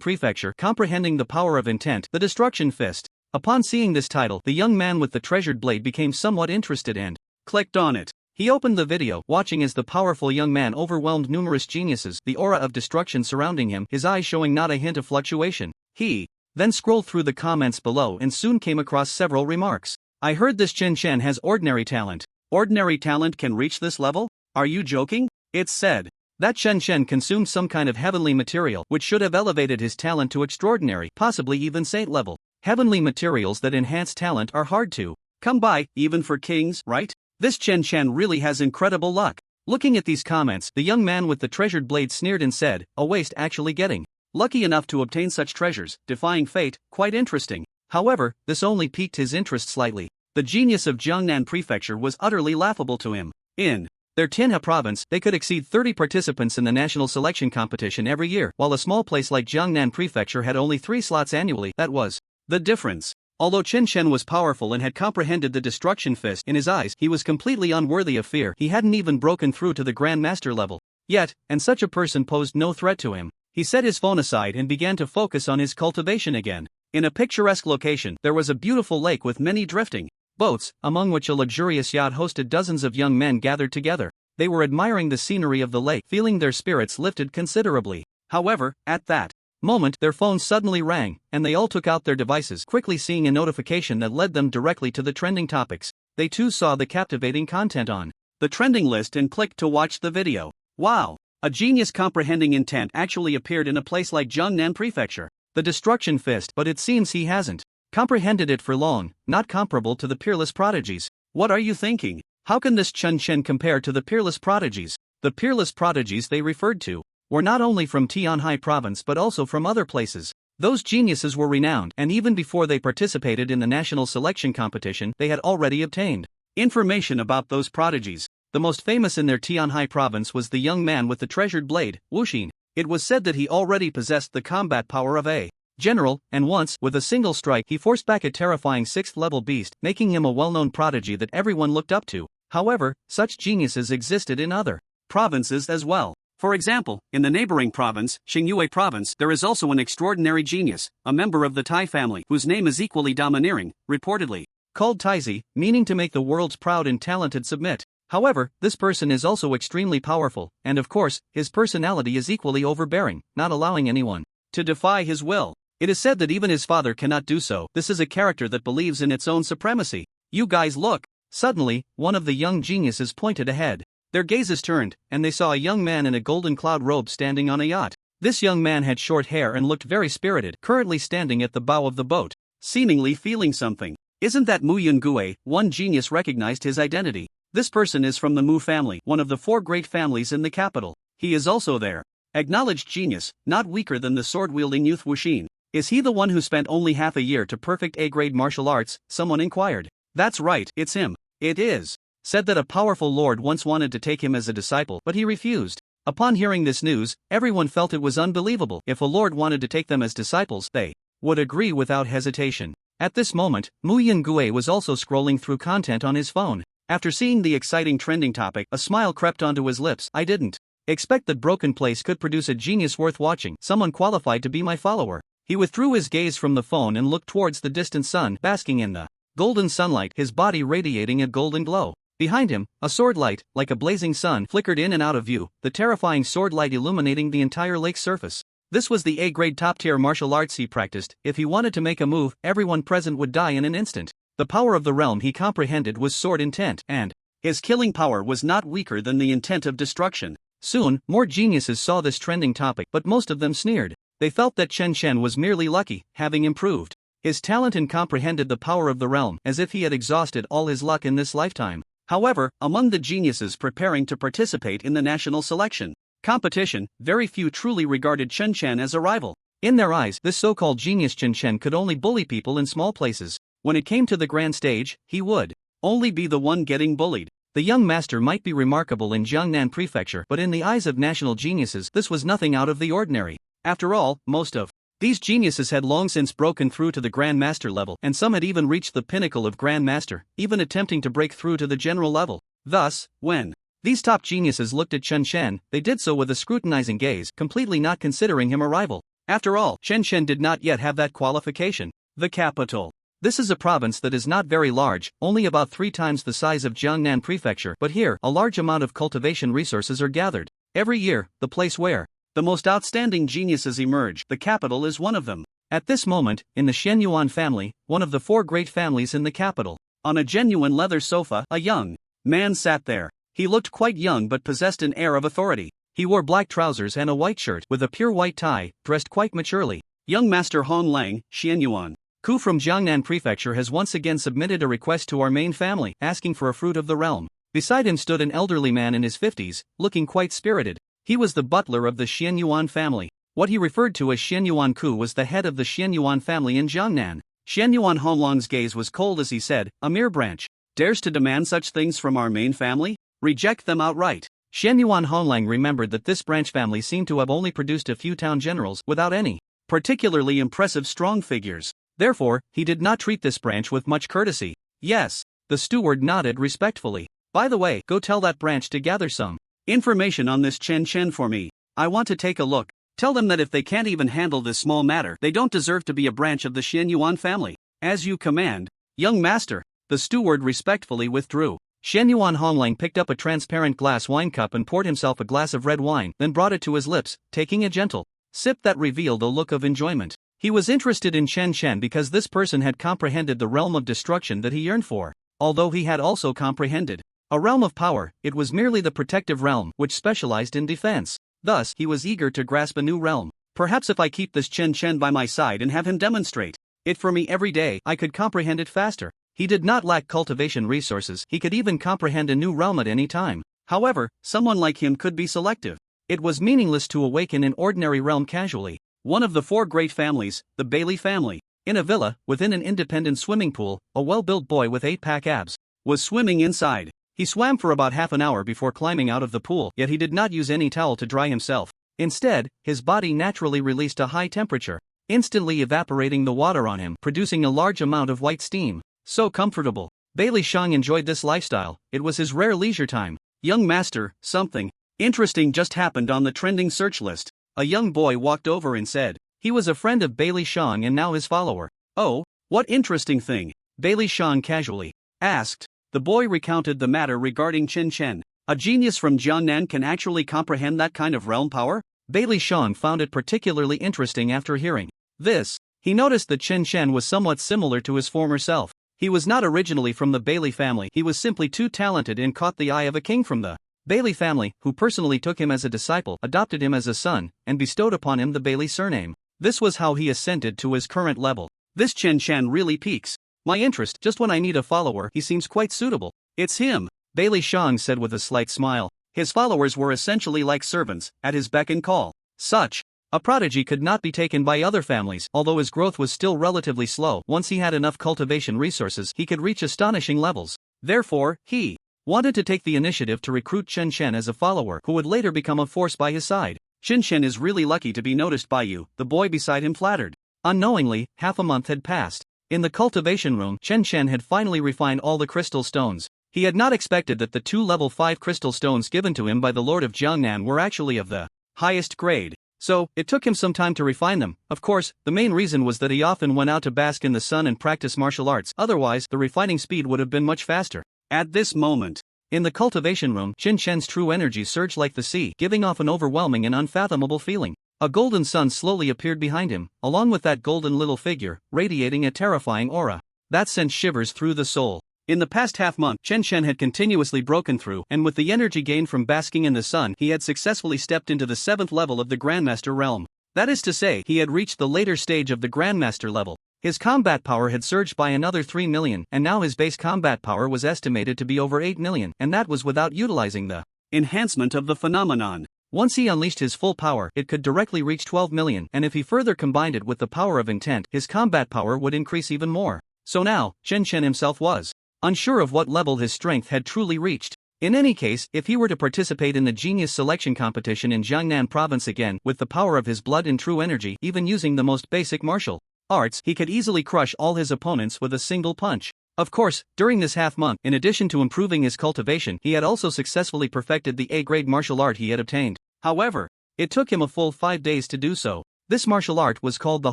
Prefecture, comprehending the power of intent, the destruction fist. Upon seeing this title, the young man with the treasured blade became somewhat interested and clicked on it. He opened the video, watching as the powerful young man overwhelmed numerous geniuses, the aura of destruction surrounding him, his eyes showing not a hint of fluctuation. He then scrolled through the comments below and soon came across several remarks. I heard this Chen Chen has ordinary talent. Ordinary talent can reach this level? Are you joking? It's said that Chen Chen consumed some kind of heavenly material which should have elevated his talent to extraordinary, possibly even saint level. Heavenly materials that enhance talent are hard to come by, even for kings, right? This Chen Chen really has incredible luck. Looking at these comments, the young man with the treasured blade sneered and said, a waste actually getting lucky enough to obtain such treasures, defying fate, quite interesting. However, this only piqued his interest slightly. The genius of Jiangnan Prefecture was utterly laughable to him. In their Tianhe province, they could exceed 30 participants in the national selection competition every year, while a small place like Jiangnan Prefecture had only 3 slots annually. That was the difference. Although Chen Chen was powerful and had comprehended the destruction fist, in his eyes, he was completely unworthy of fear. He hadn't even broken through to the Grand Master level yet, and such a person posed no threat to him. He set his phone aside and began to focus on his cultivation again. In a picturesque location, there was a beautiful lake with many drifting boats, among which a luxurious yacht hosted dozens of young men gathered together. They were admiring the scenery of the lake, feeling their spirits lifted considerably. However, at that moment, their phones suddenly rang, and they all took out their devices, quickly seeing a notification that led them directly to the trending topics. They too saw the captivating content on the trending list and clicked to watch the video. Wow! A genius comprehending intent actually appeared in a place like Jiangnan Prefecture. The destruction fist, but it seems he hasn't comprehended it for long, not comparable to the peerless prodigies. What are you thinking? How can this Chen Chen compare to the peerless prodigies? The peerless prodigies they referred to were not only from Tianhe province but also from other places. Those geniuses were renowned, and even before they participated in the national selection competition, they had already obtained information about those prodigies. The most famous in their Tianhe province was the young man with the treasured blade, Wuxin. It was said that he already possessed the combat power of a general, and once, with a single strike, he forced back a terrifying 6th-level beast, making him a well-known prodigy that everyone looked up to. However, such geniuses existed in other provinces as well. For example, in the neighboring province, Xingyue province, there is also an extraordinary genius, a member of the Tai family, whose name is equally domineering, reportedly called Taizi, meaning to make the world's proud and talented submit. However, this person is also extremely powerful, and of course, his personality is equally overbearing, not allowing anyone to defy his will. It is said that even his father cannot do so. This is a character that believes in its own supremacy. You guys look! Suddenly, one of the young geniuses pointed ahead. Their gazes turned, and they saw a young man in a golden cloud robe standing on a yacht. This young man had short hair and looked very spirited, currently standing at the bow of the boat, seemingly feeling something. Isn't that Mu Yungue? One genius recognized his identity. This person is from the Mu family, one of the 4 great families in the capital. He is also there. Acknowledged genius, not weaker than the sword-wielding youth Wuxin. Is he the one who spent only half a year to perfect A-grade martial arts? Someone inquired. That's right, it's him. It is said that a powerful lord once wanted to take him as a disciple, but he refused. Upon hearing this news, everyone felt it was unbelievable. If a lord wanted to take them as disciples, they would agree without hesitation. At this moment, Mu Yungue was also scrolling through content on his phone. After seeing the exciting trending topic, a smile crept onto his lips. I didn't expect that Broken Place could produce a genius worth watching, someone qualified to be my follower. He withdrew his gaze from the phone and looked towards the distant sun, basking in the golden sunlight, his body radiating a golden glow. Behind him, a sword light, like a blazing sun, flickered in and out of view, the terrifying sword light illuminating the entire lake's surface. This was the A-grade top-tier martial arts he practiced. If he wanted to make a move, everyone present would die in an instant. The power of the realm he comprehended was sword intent, and his killing power was not weaker than the intent of destruction. Soon, more geniuses saw this trending topic, but most of them sneered. They felt that Chen Chen was merely lucky, having improved his talent and comprehended the power of the realm, as if he had exhausted all his luck in this lifetime. However, among the geniuses preparing to participate in the national selection competition, very few truly regarded Chen Chen as a rival. In their eyes, this so-called genius Chen Chen could only bully people in small places. When it came to the grand stage, he would only be the one getting bullied. The young master might be remarkable in Jiangnan Prefecture, but in the eyes of national geniuses, this was nothing out of the ordinary. After all, most of these geniuses had long since broken through to the Grand Master level, and some had even reached the pinnacle of Grand Master, even attempting to break through to the general level. Thus, when these top geniuses looked at Chen Chen, they did so with a scrutinizing gaze, completely not considering him a rival. After all, Chen Chen did not yet have that qualification. The capital. This is a province that is not very large, only about 3 times the size of Jiangnan Prefecture, but here, a large amount of cultivation resources are gathered. Every year, the place where the most outstanding geniuses emerge, the capital is one of them. At this moment, in the Shenyuan family, one of the 4 great families in the capital, on a genuine leather sofa, a young man sat there. He looked quite young but possessed an air of authority. He wore black trousers and a white shirt with a pure white tie, dressed quite maturely. Young Master Hong Lang, Shenyuan Ku from Jiangnan Prefecture has once again submitted a request to our main family, asking for a fruit of the realm. Beside him stood an elderly man in his 50s, looking quite spirited. He was the butler of the Shenyuan family. What he referred to as Shenyuan Ku was the head of the Shenyuan family in Jiangnan. Shenyuan Honglang's gaze was cold as he said, "A mere branch dares to demand such things from our main family? Reject them outright." Shenyuan Honglang remembered that this branch family seemed to have only produced a few town generals without any particularly impressive strong figures. Therefore, he did not treat this branch with much courtesy. "Yes." The steward nodded respectfully. "By the way, go tell that branch to gather some information on this Chen Chen for me. I want to take a look. Tell them that if they can't even handle this small matter, they don't deserve to be a branch of the Shenyuan family." "As you command, young master." The steward respectfully withdrew. Shenyuan Honglang picked up a transparent glass wine cup and poured himself a glass of red wine, then brought it to his lips, taking a gentle sip that revealed a look of enjoyment. He was interested in Chen Chen because this person had comprehended the realm of destruction that he yearned for. Although he had also comprehended a realm of power, it was merely the protective realm, which specialized in defense. Thus, he was eager to grasp a new realm. Perhaps if I keep this Chen Chen by my side and have him demonstrate it for me every day, I could comprehend it faster. He did not lack cultivation resources, he could even comprehend a new realm at any time. However, someone like him could be selective. It was meaningless to awaken an ordinary realm casually. One of the 4 great families, the Bailey family. In a villa, within an independent swimming pool, a well-built boy with 8-pack abs was swimming inside. He swam for about half an hour before climbing out of the pool, yet he did not use any towel to dry himself. Instead, his body naturally released a high temperature, instantly evaporating the water on him, producing a large amount of white steam. So comfortable. Bailey Shang enjoyed this lifestyle. It was his rare leisure time. "Young master, something interesting just happened on the trending search list." A young boy walked over and said. He was a friend of Bailey Shang and now his follower. "Oh, what interesting thing?" Bailey Shang casually asked. The boy recounted the matter regarding Chen Chen. "A genius from Jiangnan can actually comprehend that kind of realm power?" Bailey Shang found it particularly interesting after hearing this. He noticed that Chen Chen was somewhat similar to his former self. He was not originally from the Bailey family, he was simply too talented and caught the eye of a king from the Bailey family, who personally took him as a disciple, adopted him as a son, and bestowed upon him the Bailey surname. This was how he ascended to his current level. "This Chen Chen really piques my interest. Just when I need a follower, he seems quite suitable." "It's him," Bailey Shang said with a slight smile. His followers were essentially like servants, at his beck and call. Such a prodigy could not be taken by other families. Although his growth was still relatively slow, once he had enough cultivation resources, he could reach astonishing levels. Therefore, he wanted to take the initiative to recruit Chen Chen as a follower who would later become a force by his side. "Chen Chen is really lucky to be noticed by you," the boy beside him flattered. Unknowingly, half a month had passed. In the cultivation room, Chen Chen had finally refined all the crystal stones. He had not expected that the 2 level 5 crystal stones given to him by the Lord of Jiangnan were actually of the highest grade. So, it took him some time to refine them. Of course, the main reason was that he often went out to bask in the sun and practice martial arts, otherwise, the refining speed would have been much faster. At this moment, in the cultivation room, Chen Chen's true energy surged like the sea, giving off an overwhelming and unfathomable feeling. A golden sun slowly appeared behind him, along with that golden little figure, radiating a terrifying aura that sent shivers through the soul. In the past half-month, Chen Chen had continuously broken through, and with the energy gained from basking in the sun, he had successfully stepped into the 7th level of the Grandmaster realm. That is to say, he had reached the later stage of the Grandmaster level. His combat power had surged by another 3 million, and now his base combat power was estimated to be over 8 million, and that was without utilizing the enhancement of the phenomenon. Once he unleashed his full power, it could directly reach 12 million, and if he further combined it with the power of intent, his combat power would increase even more. So now, Chen Chen himself was unsure of what level his strength had truly reached. In any case, if he were to participate in the genius selection competition in Jiangnan province again, with the power of his blood and true energy, even using the most basic martial arts, he could easily crush all his opponents with a single punch. Of course, during this half-month, in addition to improving his cultivation, he had also successfully perfected the A-grade martial art he had obtained. However, it took him a full 5 days to do so. This martial art was called the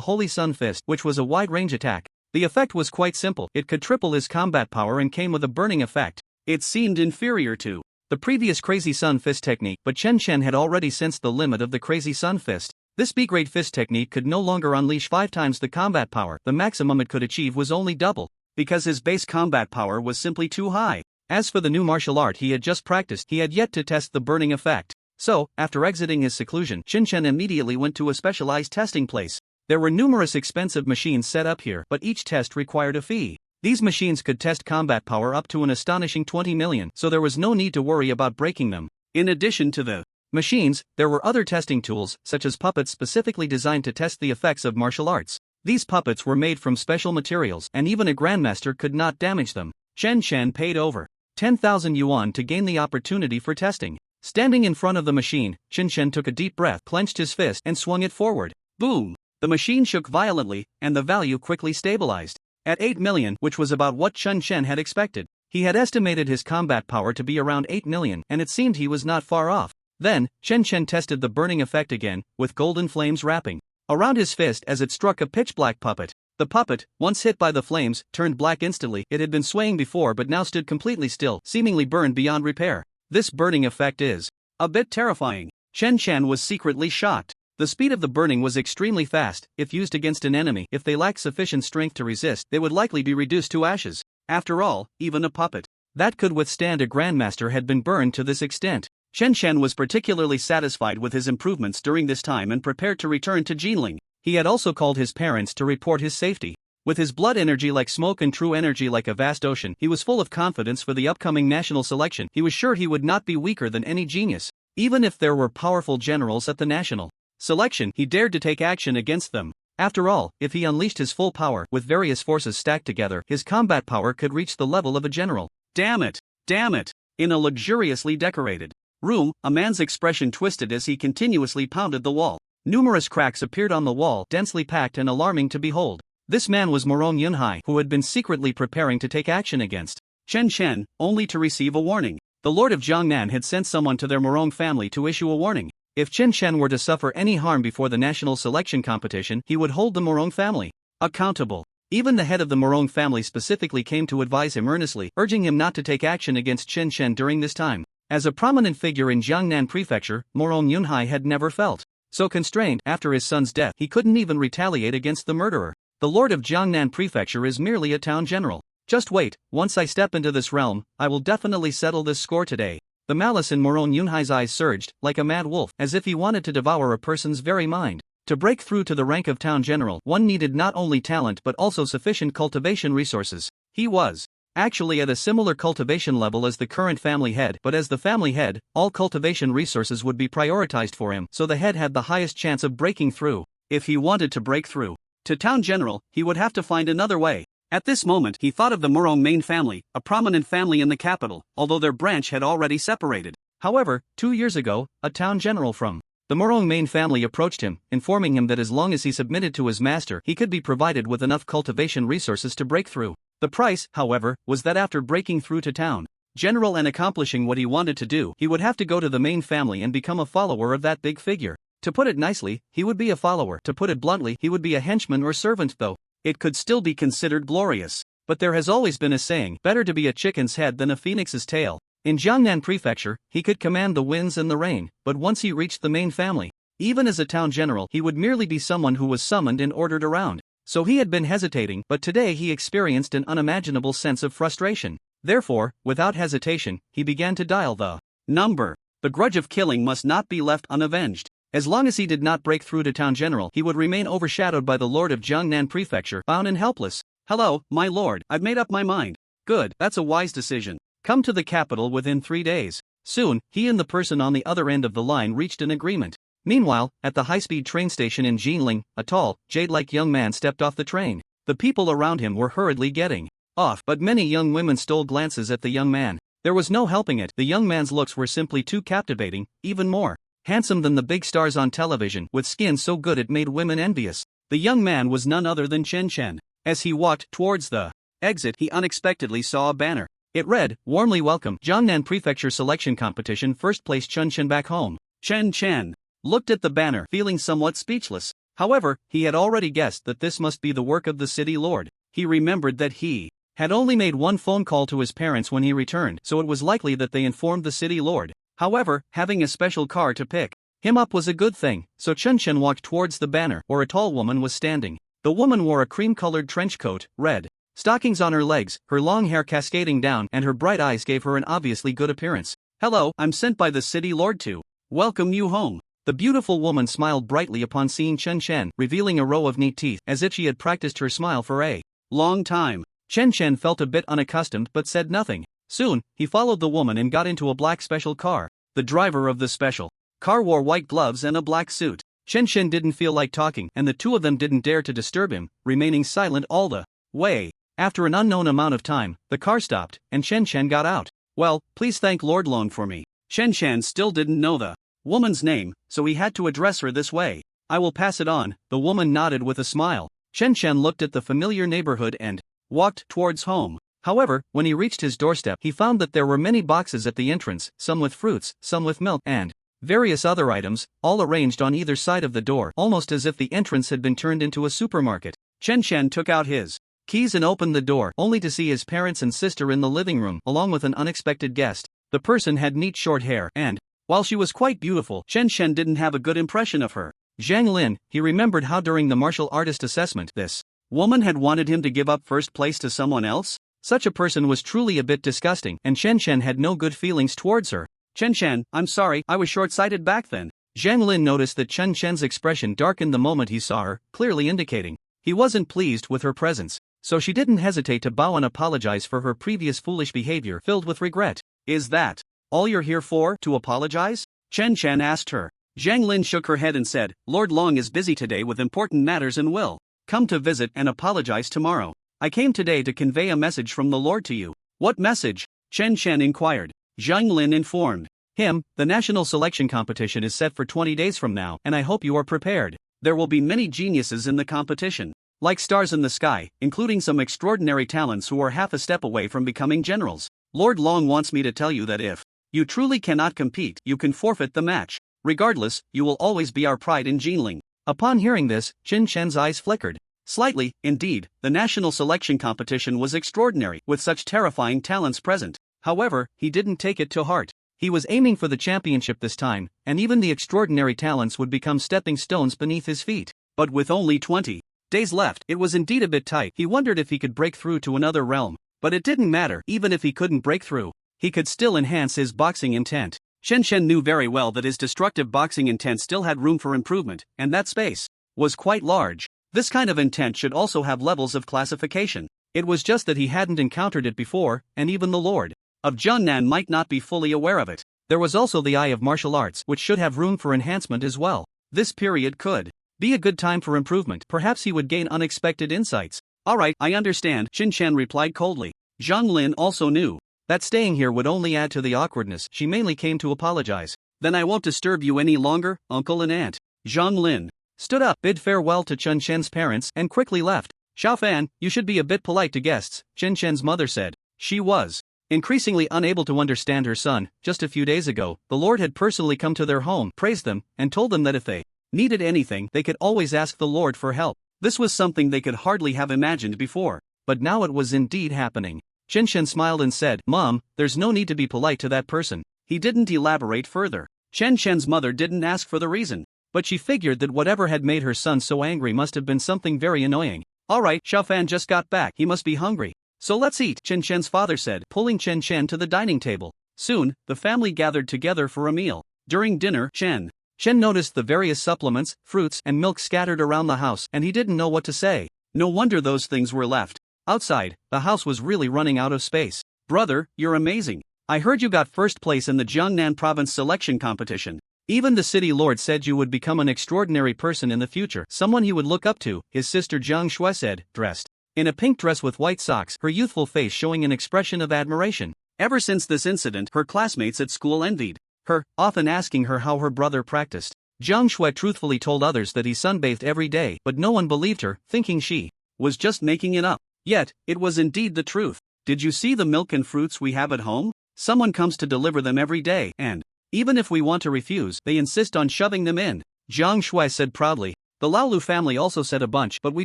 Holy Sun Fist, which was a wide-range attack. The effect was quite simple. It could triple his combat power and came with a burning effect. It seemed inferior to the previous Crazy Sun Fist technique, but Chen Chen had already sensed the limit of the Crazy Sun Fist. This B-grade fist technique could no longer unleash 5 times the combat power. The maximum it could achieve was only double, because his base combat power was simply too high. As for the new martial art he had just practiced, he had yet to test the burning effect. So, after exiting his seclusion, Chen Chen immediately went to a specialized testing place. There were numerous expensive machines set up here, but each test required a fee. These machines could test combat power up to an astonishing 20 million, so there was no need to worry about breaking them. In addition to the machines, there were other testing tools, such as puppets specifically designed to test the effects of martial arts. These puppets were made from special materials, and even a grandmaster could not damage them. Chen Chen paid over 10,000 yuan to gain the opportunity for testing. Standing in front of the machine, Chen Chen took a deep breath, clenched his fist, and swung it forward. Boom! The machine shook violently, and the value quickly stabilized at 8 million, which was about what Chen Chen had expected. He had estimated his combat power to be around 8 million, and it seemed he was not far off. Then, Chen Chen tested the burning effect again, with golden flames wrapping around his fist as it struck a pitch-black puppet. The puppet, once hit by the flames, turned black instantly. It had been swaying before but now stood completely still, seemingly burned beyond repair. This burning effect is a bit terrifying. Chen Chen was secretly shocked. The speed of the burning was extremely fast. If used against an enemy, if they lacked sufficient strength to resist, they would likely be reduced to ashes. After all, even a puppet that could withstand a grandmaster had been burned to this extent. Chen Chen was particularly satisfied with his improvements during this time and prepared to return to Jinling. He had also called his parents to report his safety. With his blood energy like smoke and true energy like a vast ocean, he was full of confidence for the upcoming national selection. He was sure he would not be weaker than any genius. Even if there were powerful generals at the national selection, he dared to take action against them. After all, if he unleashed his full power, with various forces stacked together, his combat power could reach the level of a general. Damn it! Damn it! In a luxuriously decorated room, a man's expression twisted as he continuously pounded the wall. Numerous cracks appeared on the wall, densely packed and alarming to behold. This man was Morong Yunhai, who had been secretly preparing to take action against Chen Chen, only to receive a warning. The Lord of Jiangnan had sent someone to their Morong family to issue a warning. If Chen Chen were to suffer any harm before the national selection competition, he would hold the Morong family accountable. Even the head of the Morong family specifically came to advise him earnestly, urging him not to take action against Chen Chen during this time. As a prominent figure in Jiangnan Prefecture, Morong Yunhai had never felt so constrained. After his son's death, he couldn't even retaliate against the murderer. The Lord of Jiangnan Prefecture is merely a town general. Just wait, once I step into this realm, I will definitely settle this score today. The malice in Morong Yunhai's eyes surged, like a mad wolf, as if he wanted to devour a person's very mind. To break through to the rank of town general, one needed not only talent but also sufficient cultivation resources. He was actually at a similar cultivation level as the current family head, but as the family head, all cultivation resources would be prioritized for him, so the head had the highest chance of breaking through. If he wanted to break through to town general, he would have to find another way. At this moment, he thought of the Morong main family, a prominent family in the capital, although their branch had already separated. However, 2 years ago, a town general from the Morong main family approached him, informing him that as long as he submitted to his master, he could be provided with enough cultivation resources to break through. The price, however, was that after breaking through to town general and accomplishing what he wanted to do, he would have to go to the main family and become a follower of that big figure. To put it nicely, he would be a follower. To put it bluntly, he would be a henchman or servant, though it could still be considered glorious. But there has always been a saying, better to be a chicken's head than a phoenix's tail. In Jiangnan Prefecture, he could command the winds and the rain, but once he reached the main family, even as a town general, he would merely be someone who was summoned and ordered around. So he had been hesitating, but today he experienced an unimaginable sense of frustration. Therefore, without hesitation, he began to dial the number. The grudge of killing must not be left unavenged. As long as he did not break through to Town General, he would remain overshadowed by the Lord of Jiangnan Prefecture, bound and helpless. Hello, my lord, I've made up my mind. Good, that's a wise decision. Come to the capital within 3 days. Soon, he and the person on the other end of the line reached an agreement. Meanwhile, at the high-speed train station in Jinling, a tall, jade-like young man stepped off the train. The people around him were hurriedly getting off, but many young women stole glances at the young man. There was no helping it, the young man's looks were simply too captivating, even more handsome than the big stars on television, with skin so good it made women envious. The young man was none other than Chen Chen. As he walked towards the exit, he unexpectedly saw a banner. It read, "Warmly welcome, Jiangnan Prefecture Selection Competition, first place Chen Chen back home." Chen Chen looked at the banner, feeling somewhat speechless. However, he had already guessed that this must be the work of the city lord. He remembered that he had only made one phone call to his parents when he returned, so it was likely that they informed the city lord. However, having a special car to pick him up was a good thing, so Chen Chen walked towards the banner, where a tall woman was standing. The woman wore a cream-colored trench coat, red stockings on her legs, her long hair cascading down, and her bright eyes gave her an obviously good appearance. "Hello, I'm sent by the city lord to welcome you home." The beautiful woman smiled brightly upon seeing Chen Chen, revealing a row of neat teeth, as if she had practiced her smile for a long time. Chen Chen felt a bit unaccustomed but said nothing. Soon, he followed the woman and got into a black special car. The driver of the special car wore white gloves and a black suit. Chen Chen didn't feel like talking, and the two of them didn't dare to disturb him, remaining silent all the way. After an unknown amount of time, the car stopped, and Chen Chen got out. "Well, please thank Lord Long for me." Chen Chen still didn't know the woman's name, so he had to address her this way. "I will pass it on." The woman nodded with a smile. Chen Chen looked at the familiar neighborhood and walked towards home. However, when he reached his doorstep, he found that there were many boxes at the entrance, some with fruits, some with milk, and various other items, all arranged on either side of the door, almost as if the entrance had been turned into a supermarket. Chen Chen took out his keys and opened the door, only to see his parents and sister in the living room, along with an unexpected guest. The person had neat short hair, and while she was quite beautiful, Chen Chen didn't have a good impression of her. Zhang Lin, he remembered how during the martial artist assessment, this woman had wanted him to give up first place to someone else. Such a person was truly a bit disgusting, and Chen Chen had no good feelings towards her. "Chen Chen, I'm sorry, I was short-sighted back then." Zhang Lin noticed that Chen Chen's expression darkened the moment he saw her, clearly indicating he wasn't pleased with her presence. So she didn't hesitate to bow and apologize for her previous foolish behavior, filled with regret. "Is that all you're here for, to apologize?" Chen Chen asked her. Zhang Lin shook her head and said, "Lord Long is busy today with important matters and will come to visit and apologize tomorrow. I came today to convey a message from the Lord to you." "What message?" Chen Chen inquired. Zhang Lin informed him, "The national selection competition is set for 20 days from now, and I hope you are prepared. There will be many geniuses in the competition, like stars in the sky, including some extraordinary talents who are half a step away from becoming generals. Lord Long wants me to tell you that if you truly cannot compete, you can forfeit the match. Regardless, you will always be our pride in Jinling." Upon hearing this, Chen Chen's eyes flickered slightly. Indeed, the national selection competition was extraordinary, with such terrifying talents present. However, he didn't take it to heart. He was aiming for the championship this time, and even the extraordinary talents would become stepping stones beneath his feet. But with only 20 days left, it was indeed a bit tight. He wondered if he could break through to another realm. But it didn't matter. Even if he couldn't break through, he could still enhance his boxing intent. Chen Chen knew very well that his destructive boxing intent still had room for improvement, and that space was quite large. This kind of intent should also have levels of classification. It was just that he hadn't encountered it before, and even the Lord of Jiangnan might not be fully aware of it. There was also the Eye of Martial Arts, which should have room for enhancement as well. This period could be a good time for improvement. Perhaps he would gain unexpected insights. "Alright, I understand," Chen Chen replied coldly. Zhang Lin also knew that staying here would only add to the awkwardness. She mainly came to apologize. "Then I won't disturb you any longer, uncle and aunt." Zhang Lin stood up, bid farewell to Chen Chen's parents, and quickly left. "Xiaofan, you should be a bit polite to guests," Chen Chen's mother said. She was increasingly unable to understand her son. Just a few days ago, the Lord had personally come to their home, praised them, and told them that if they needed anything, they could always ask the Lord for help. This was something they could hardly have imagined before. But now it was indeed happening. Chen Chen smiled and said, "Mom, there's no need to be polite to that person." He didn't elaborate further. Chen Chen's mother didn't ask for the reason, but she figured that whatever had made her son so angry must have been something very annoying. "Alright, Xiaofan just got back, he must be hungry. So let's eat," Chen Chen's father said, pulling Chen Chen to the dining table. Soon, the family gathered together for a meal. During dinner, Chen Chen noticed the various supplements, fruits, and milk scattered around the house, and he didn't know what to say. No wonder those things were left. Outside, the house was really running out of space. Brother, you're amazing. I heard you got first place in the Jiangnan province selection competition. Even the city lord said you would become an extraordinary person in the future, someone he would look up to, his sister Jiang Shui said, dressed in a pink dress with white socks, her youthful face showing an expression of admiration. Ever since this incident, her classmates at school envied her, often asking her how her brother practiced. Jiang Shui truthfully told others that he sunbathed every day, but no one believed her, thinking she was just making it up. Yet, it was indeed the truth. Did you see the milk and fruits we have at home? Someone comes to deliver them every day, and even if we want to refuse, they insist on shoving them in. Jiang Shui said proudly. The Laolu family also said a bunch, but we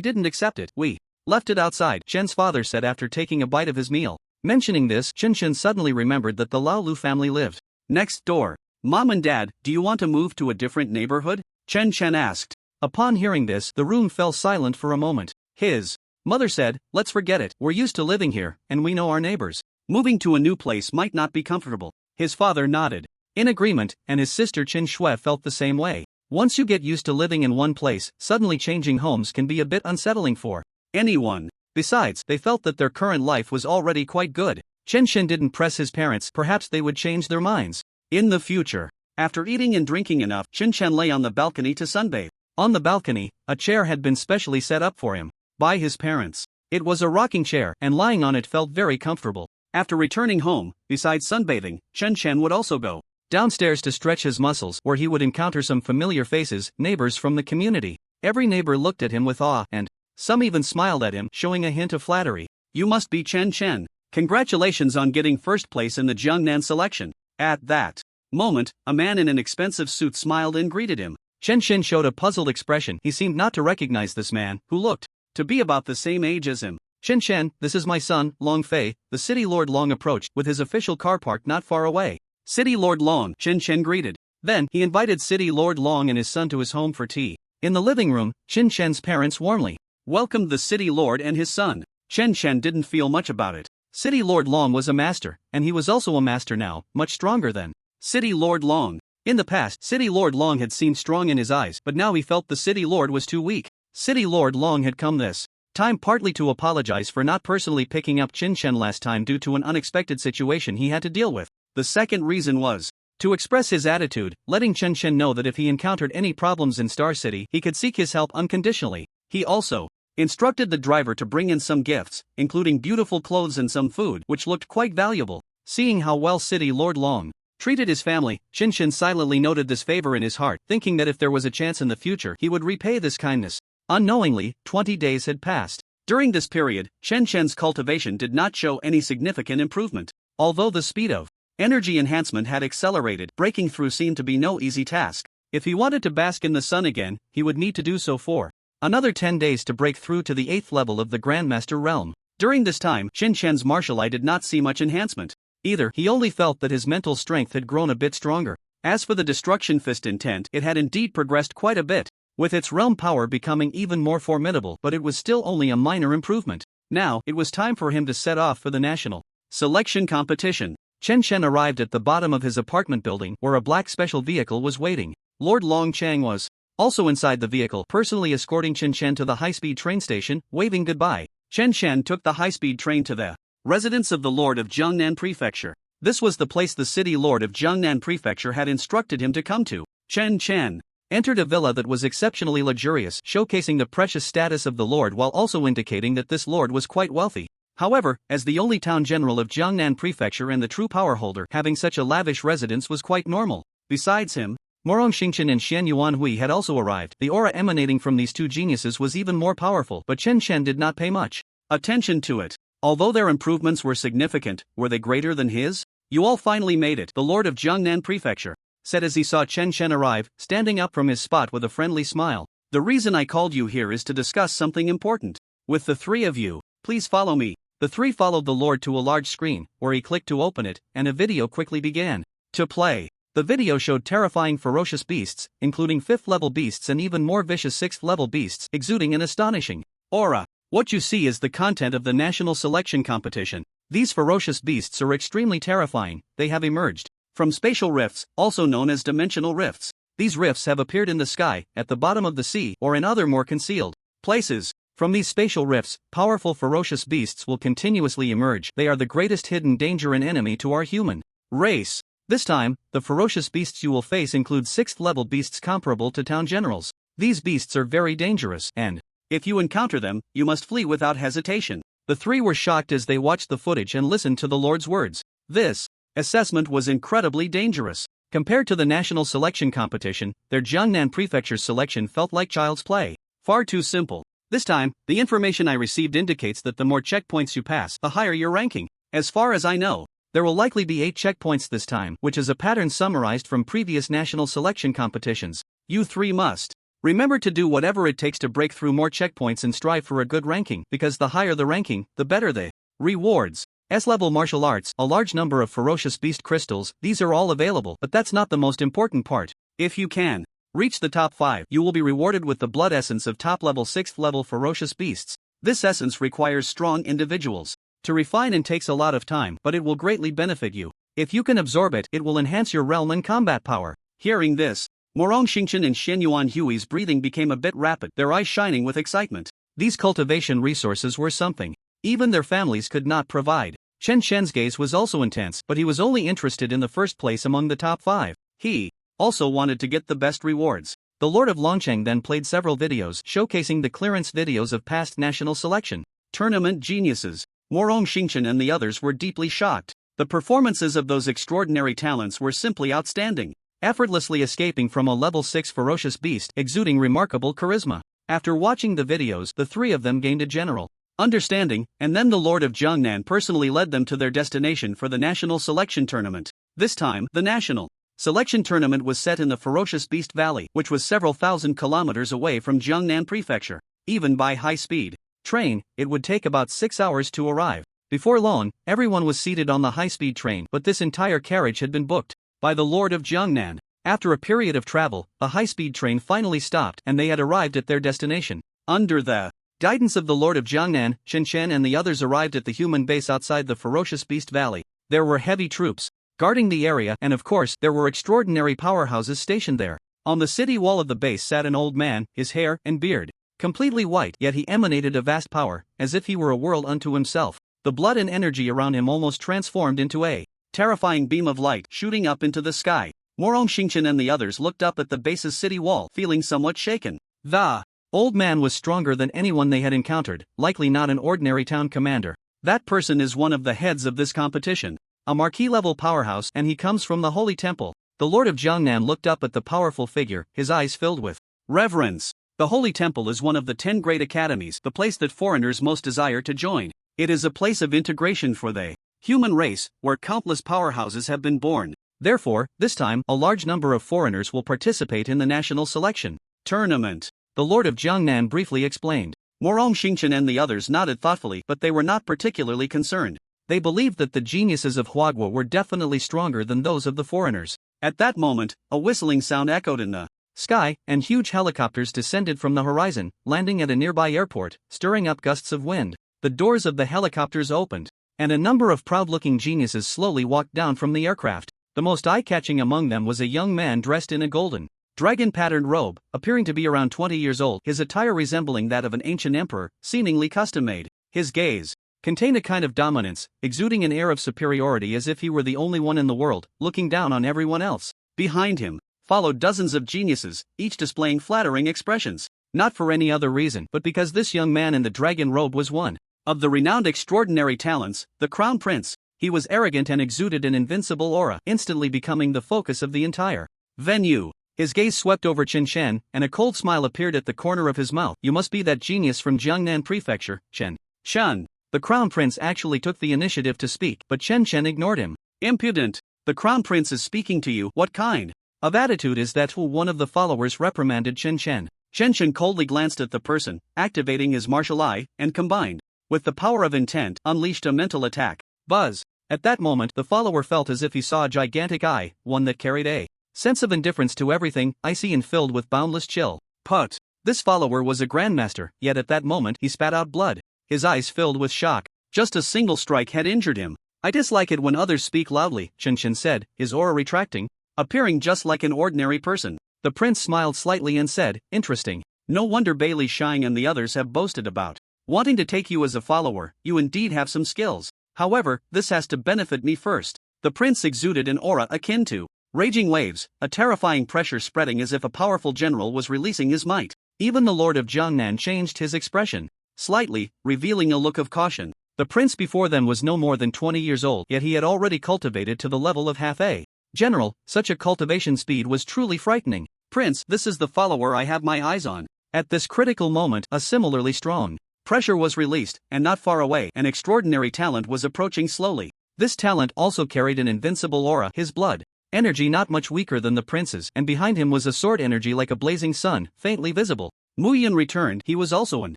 didn't accept it. We left it outside, Chen's father said after taking a bite of his meal. Mentioning this, Chen suddenly remembered that the Laolu family lived next door. Mom and Dad, do you want to move to a different neighborhood? Chen asked. Upon hearing this, the room fell silent for a moment. His mother said, let's forget it, we're used to living here, and we know our neighbors. Moving to a new place might not be comfortable. His father nodded in agreement, and his sister Chen Shui felt the same way. Once you get used to living in one place, suddenly changing homes can be a bit unsettling for anyone. Besides, they felt that their current life was already quite good. Chen didn't press his parents, perhaps they would change their minds in the future. After eating and drinking enough, Chen lay on the balcony to sunbathe. On the balcony, a chair had been specially set up for him by his parents. It was a rocking chair, and lying on it felt very comfortable. After returning home, besides sunbathing, Chen would also go downstairs to stretch his muscles, where he would encounter some familiar faces, neighbors from the community. Every neighbor looked at him with awe, and some even smiled at him, showing a hint of flattery. You must be Chen. Congratulations on getting first place in the Jiangnan selection. At that moment, a man in an expensive suit smiled and greeted him. Chen showed a puzzled expression. He seemed not to recognize this man, who looked to be about the same age as him. Chen, this is my son, Long Fei. The city lord Long approached, with his official car parked not far away. City Lord Long, Chen greeted. Then, he invited City Lord Long and his son to his home for tea. In the living room, Chen's parents warmly welcomed the City Lord and his son. Chen didn't feel much about it. City Lord Long was a master, and he was also a master now, much stronger than City Lord Long. In the past, City Lord Long had seemed strong in his eyes, but now he felt the City Lord was too weak. City Lord Long had come this time partly to apologize for not personally picking up Chen last time due to an unexpected situation he had to deal with. The second reason was to express his attitude, letting Chen know that if he encountered any problems in Star City, he could seek his help unconditionally. He also instructed the driver to bring in some gifts, including beautiful clothes and some food, which looked quite valuable. Seeing how well City Lord Long treated his family, Chen silently noted this favor in his heart, thinking that if there was a chance in the future, he would repay this kindness. Unknowingly, 20 days had passed. During this period, Chen's cultivation did not show any significant improvement. Although the speed of energy enhancement had accelerated, breaking through seemed to be no easy task. If he wanted to bask in the sun again, he would need to do so for another 10 days to break through to the 8th level of the Grandmaster realm. During this time, Chen's martial eye did not see much enhancement. Either, he only felt that his mental strength had grown a bit stronger. As for the Destruction Fist intent, it had indeed progressed quite a bit, with its realm power becoming even more formidable, but it was still only a minor improvement. Now, it was time for him to set off for the national selection competition. Chen arrived at the bottom of his apartment building, where a black special vehicle was waiting. Lord Long Chang was also inside the vehicle, personally escorting Chen to the high-speed train station, waving goodbye. Chen took the high-speed train to the residence of the Lord of Jiangnan Prefecture. This was the place the city Lord of Jiangnan Prefecture had instructed him to come to. Chen entered a villa that was exceptionally luxurious, showcasing the precious status of the Lord while also indicating that this Lord was quite wealthy. However, as the only town general of Jiangnan Prefecture and the true power holder, having such a lavish residence was quite normal. Besides him, Morong Xingchen and Xian Yuanhui had also arrived. The aura emanating from these two geniuses was even more powerful, but Chen did not pay much attention to it. Although their improvements were significant, were they greater than his? You all finally made it, the Lord of Jiangnan Prefecture said as he saw Chen arrive, standing up from his spot with a friendly smile. The reason I called you here is to discuss something important with the three of you. Please follow me. The three followed the Lord to a large screen, where he clicked to open it, and a video quickly began to play. The video showed terrifying ferocious beasts, including 5th-level beasts and even more vicious 6th-level beasts, exuding an astonishing aura. What you see is the content of the national selection competition. These ferocious beasts are extremely terrifying. They have emerged from spatial rifts, also known as dimensional rifts. These rifts have appeared in the sky, at the bottom of the sea, or in other more concealed places. From these spatial rifts, powerful ferocious beasts will continuously emerge. They are the greatest hidden danger and enemy to our human race. This time, the ferocious beasts you will face include 6th-level beasts comparable to town generals. These beasts are very dangerous, and if you encounter them, you must flee without hesitation. The three were shocked as they watched the footage and listened to the Lord's words. This assessment was incredibly dangerous. Compared to the national selection competition, their Jiangnan Prefecture's selection felt like child's play. Far too simple. This time, the information I received indicates that the more checkpoints you pass, the higher your ranking. As far as I know, there will likely be 8 checkpoints this time, which is a pattern summarized from previous national selection competitions. You three must remember to do whatever it takes to break through more checkpoints and strive for a good ranking, because the higher the ranking, the better the rewards. S-level martial arts, a large number of ferocious beast crystals, these are all available, but that's not the most important part. If you can reach the top 5, you will be rewarded with the blood essence of top-level 6th-level ferocious beasts. This essence requires strong individuals to refine and takes a lot of time, but it will greatly benefit you. If you can absorb it, it will enhance your realm and combat power. Hearing this, Morong Xingchen and Shen Yuan Hui's breathing became a bit rapid, their eyes shining with excitement. These cultivation resources were something even their families could not provide. Chen Shen's gaze was also intense, but he was only interested in the first place among the top 5. He also wanted to get the best rewards. The Lord of Longcheng then played several videos showcasing the clearance videos of past national selection tournament geniuses. Morong Xingchen and the others were deeply shocked. The performances of those extraordinary talents were simply outstanding, effortlessly escaping from a level 6 ferocious beast, exuding remarkable charisma. After watching the videos, the three of them gained a general understanding, and then the Lord of Jiangnan personally led them to their destination for the national selection tournament. This time, the national selection tournament was set in the ferocious Beast Valley, which was several thousand kilometers away from Jiangnan Prefecture. Even by high-speed train, it would take about 6 hours to arrive. Before long, everyone was seated on the high-speed train, but this entire carriage had been booked by the Lord of Jiangnan. After a period of travel, a high-speed train finally stopped, and they had arrived at their destination. Under the guidance of the Lord of Jiangnan, Chen Shen and the others arrived at the human base outside the ferocious Beast Valley. There were heavy troops guarding the area, and of course, there were extraordinary powerhouses stationed there. On the city wall of the base sat an old man, his hair and beard completely white, yet he emanated a vast power, as if he were a world unto himself. The blood and energy around him almost transformed into a terrifying beam of light shooting up into the sky. Morong Xingchen and the others looked up at the base's city wall, feeling somewhat shaken. The old man was stronger than anyone they had encountered, likely not an ordinary town commander. That person is one of the heads of this competition, a marquee-level powerhouse, and he comes from the Holy Temple. The Lord of Jiangnan looked up at the powerful figure, his eyes filled with reverence. The Holy Temple is one of the 10 great academies, the place that foreigners most desire to join. It is a place of integration for the human race, where countless powerhouses have been born. Therefore, this time, a large number of foreigners will participate in the national selection tournament, the Lord of Jiangnan briefly explained. Morong Xingchen and the others nodded thoughtfully, but they were not particularly concerned. They believed that the geniuses of Huagua were definitely stronger than those of the foreigners. At that moment, a whistling sound echoed in the sky, and huge helicopters descended from the horizon, landing at a nearby airport, stirring up gusts of wind. The doors of the helicopters opened, and a number of proud-looking geniuses slowly walked down from the aircraft. The most eye-catching among them was a young man dressed in a golden, dragon-patterned robe, appearing to be around 20 years old, his attire resembling that of an ancient emperor, seemingly custom-made. His gaze contained a kind of dominance, exuding an air of superiority as if he were the only one in the world, looking down on everyone else. Behind him followed dozens of geniuses, each displaying flattering expressions. Not for any other reason, but because this young man in the dragon robe was one of the renowned extraordinary talents, the Crown Prince. He was arrogant and exuded an invincible aura, instantly becoming the focus of the entire venue. His gaze swept over Chen Shen, and a cold smile appeared at the corner of his mouth. You must be that genius from Jiangnan Prefecture, Chen Shen. The Crown Prince actually took the initiative to speak, but Chen Shen ignored him. Impudent! The Crown Prince is speaking to you. What kind of attitude is that? One of the followers reprimanded Chen Shen. Chen Shen coldly glanced at the person, activating his martial eye, and combined with the power of intent, unleashed a mental attack. Buzz! At that moment, the follower felt as if he saw a gigantic eye, one that carried a sense of indifference to everything, icy and filled with boundless chill. Put! This follower was a grandmaster, yet at that moment he spat out blood. His eyes filled with shock. Just a single strike had injured him. I dislike it when others speak loudly, Chen Shen said, his aura retracting, appearing just like an ordinary person. The prince smiled slightly and said, interesting. No wonder Bailey Shang and the others have boasted about wanting to take you as a follower. You indeed have some skills. However, this has to benefit me first. The prince exuded an aura akin to raging waves, a terrifying pressure spreading as if a powerful general was releasing his might. Even the Lord of Jiangnan changed his expression slightly, revealing a look of caution. The prince before them was no more than 20 years old, yet he had already cultivated to the level of half a general. Such a cultivation speed was truly frightening. Prince, this is the follower I have my eyes on. At this critical moment, a similarly strong pressure was released, and not far away, an extraordinary talent was approaching slowly. This talent also carried an invincible aura, his blood energy not much weaker than the prince's, and behind him was a sword energy like a blazing sun, faintly visible. Mu Yun returned. He was also an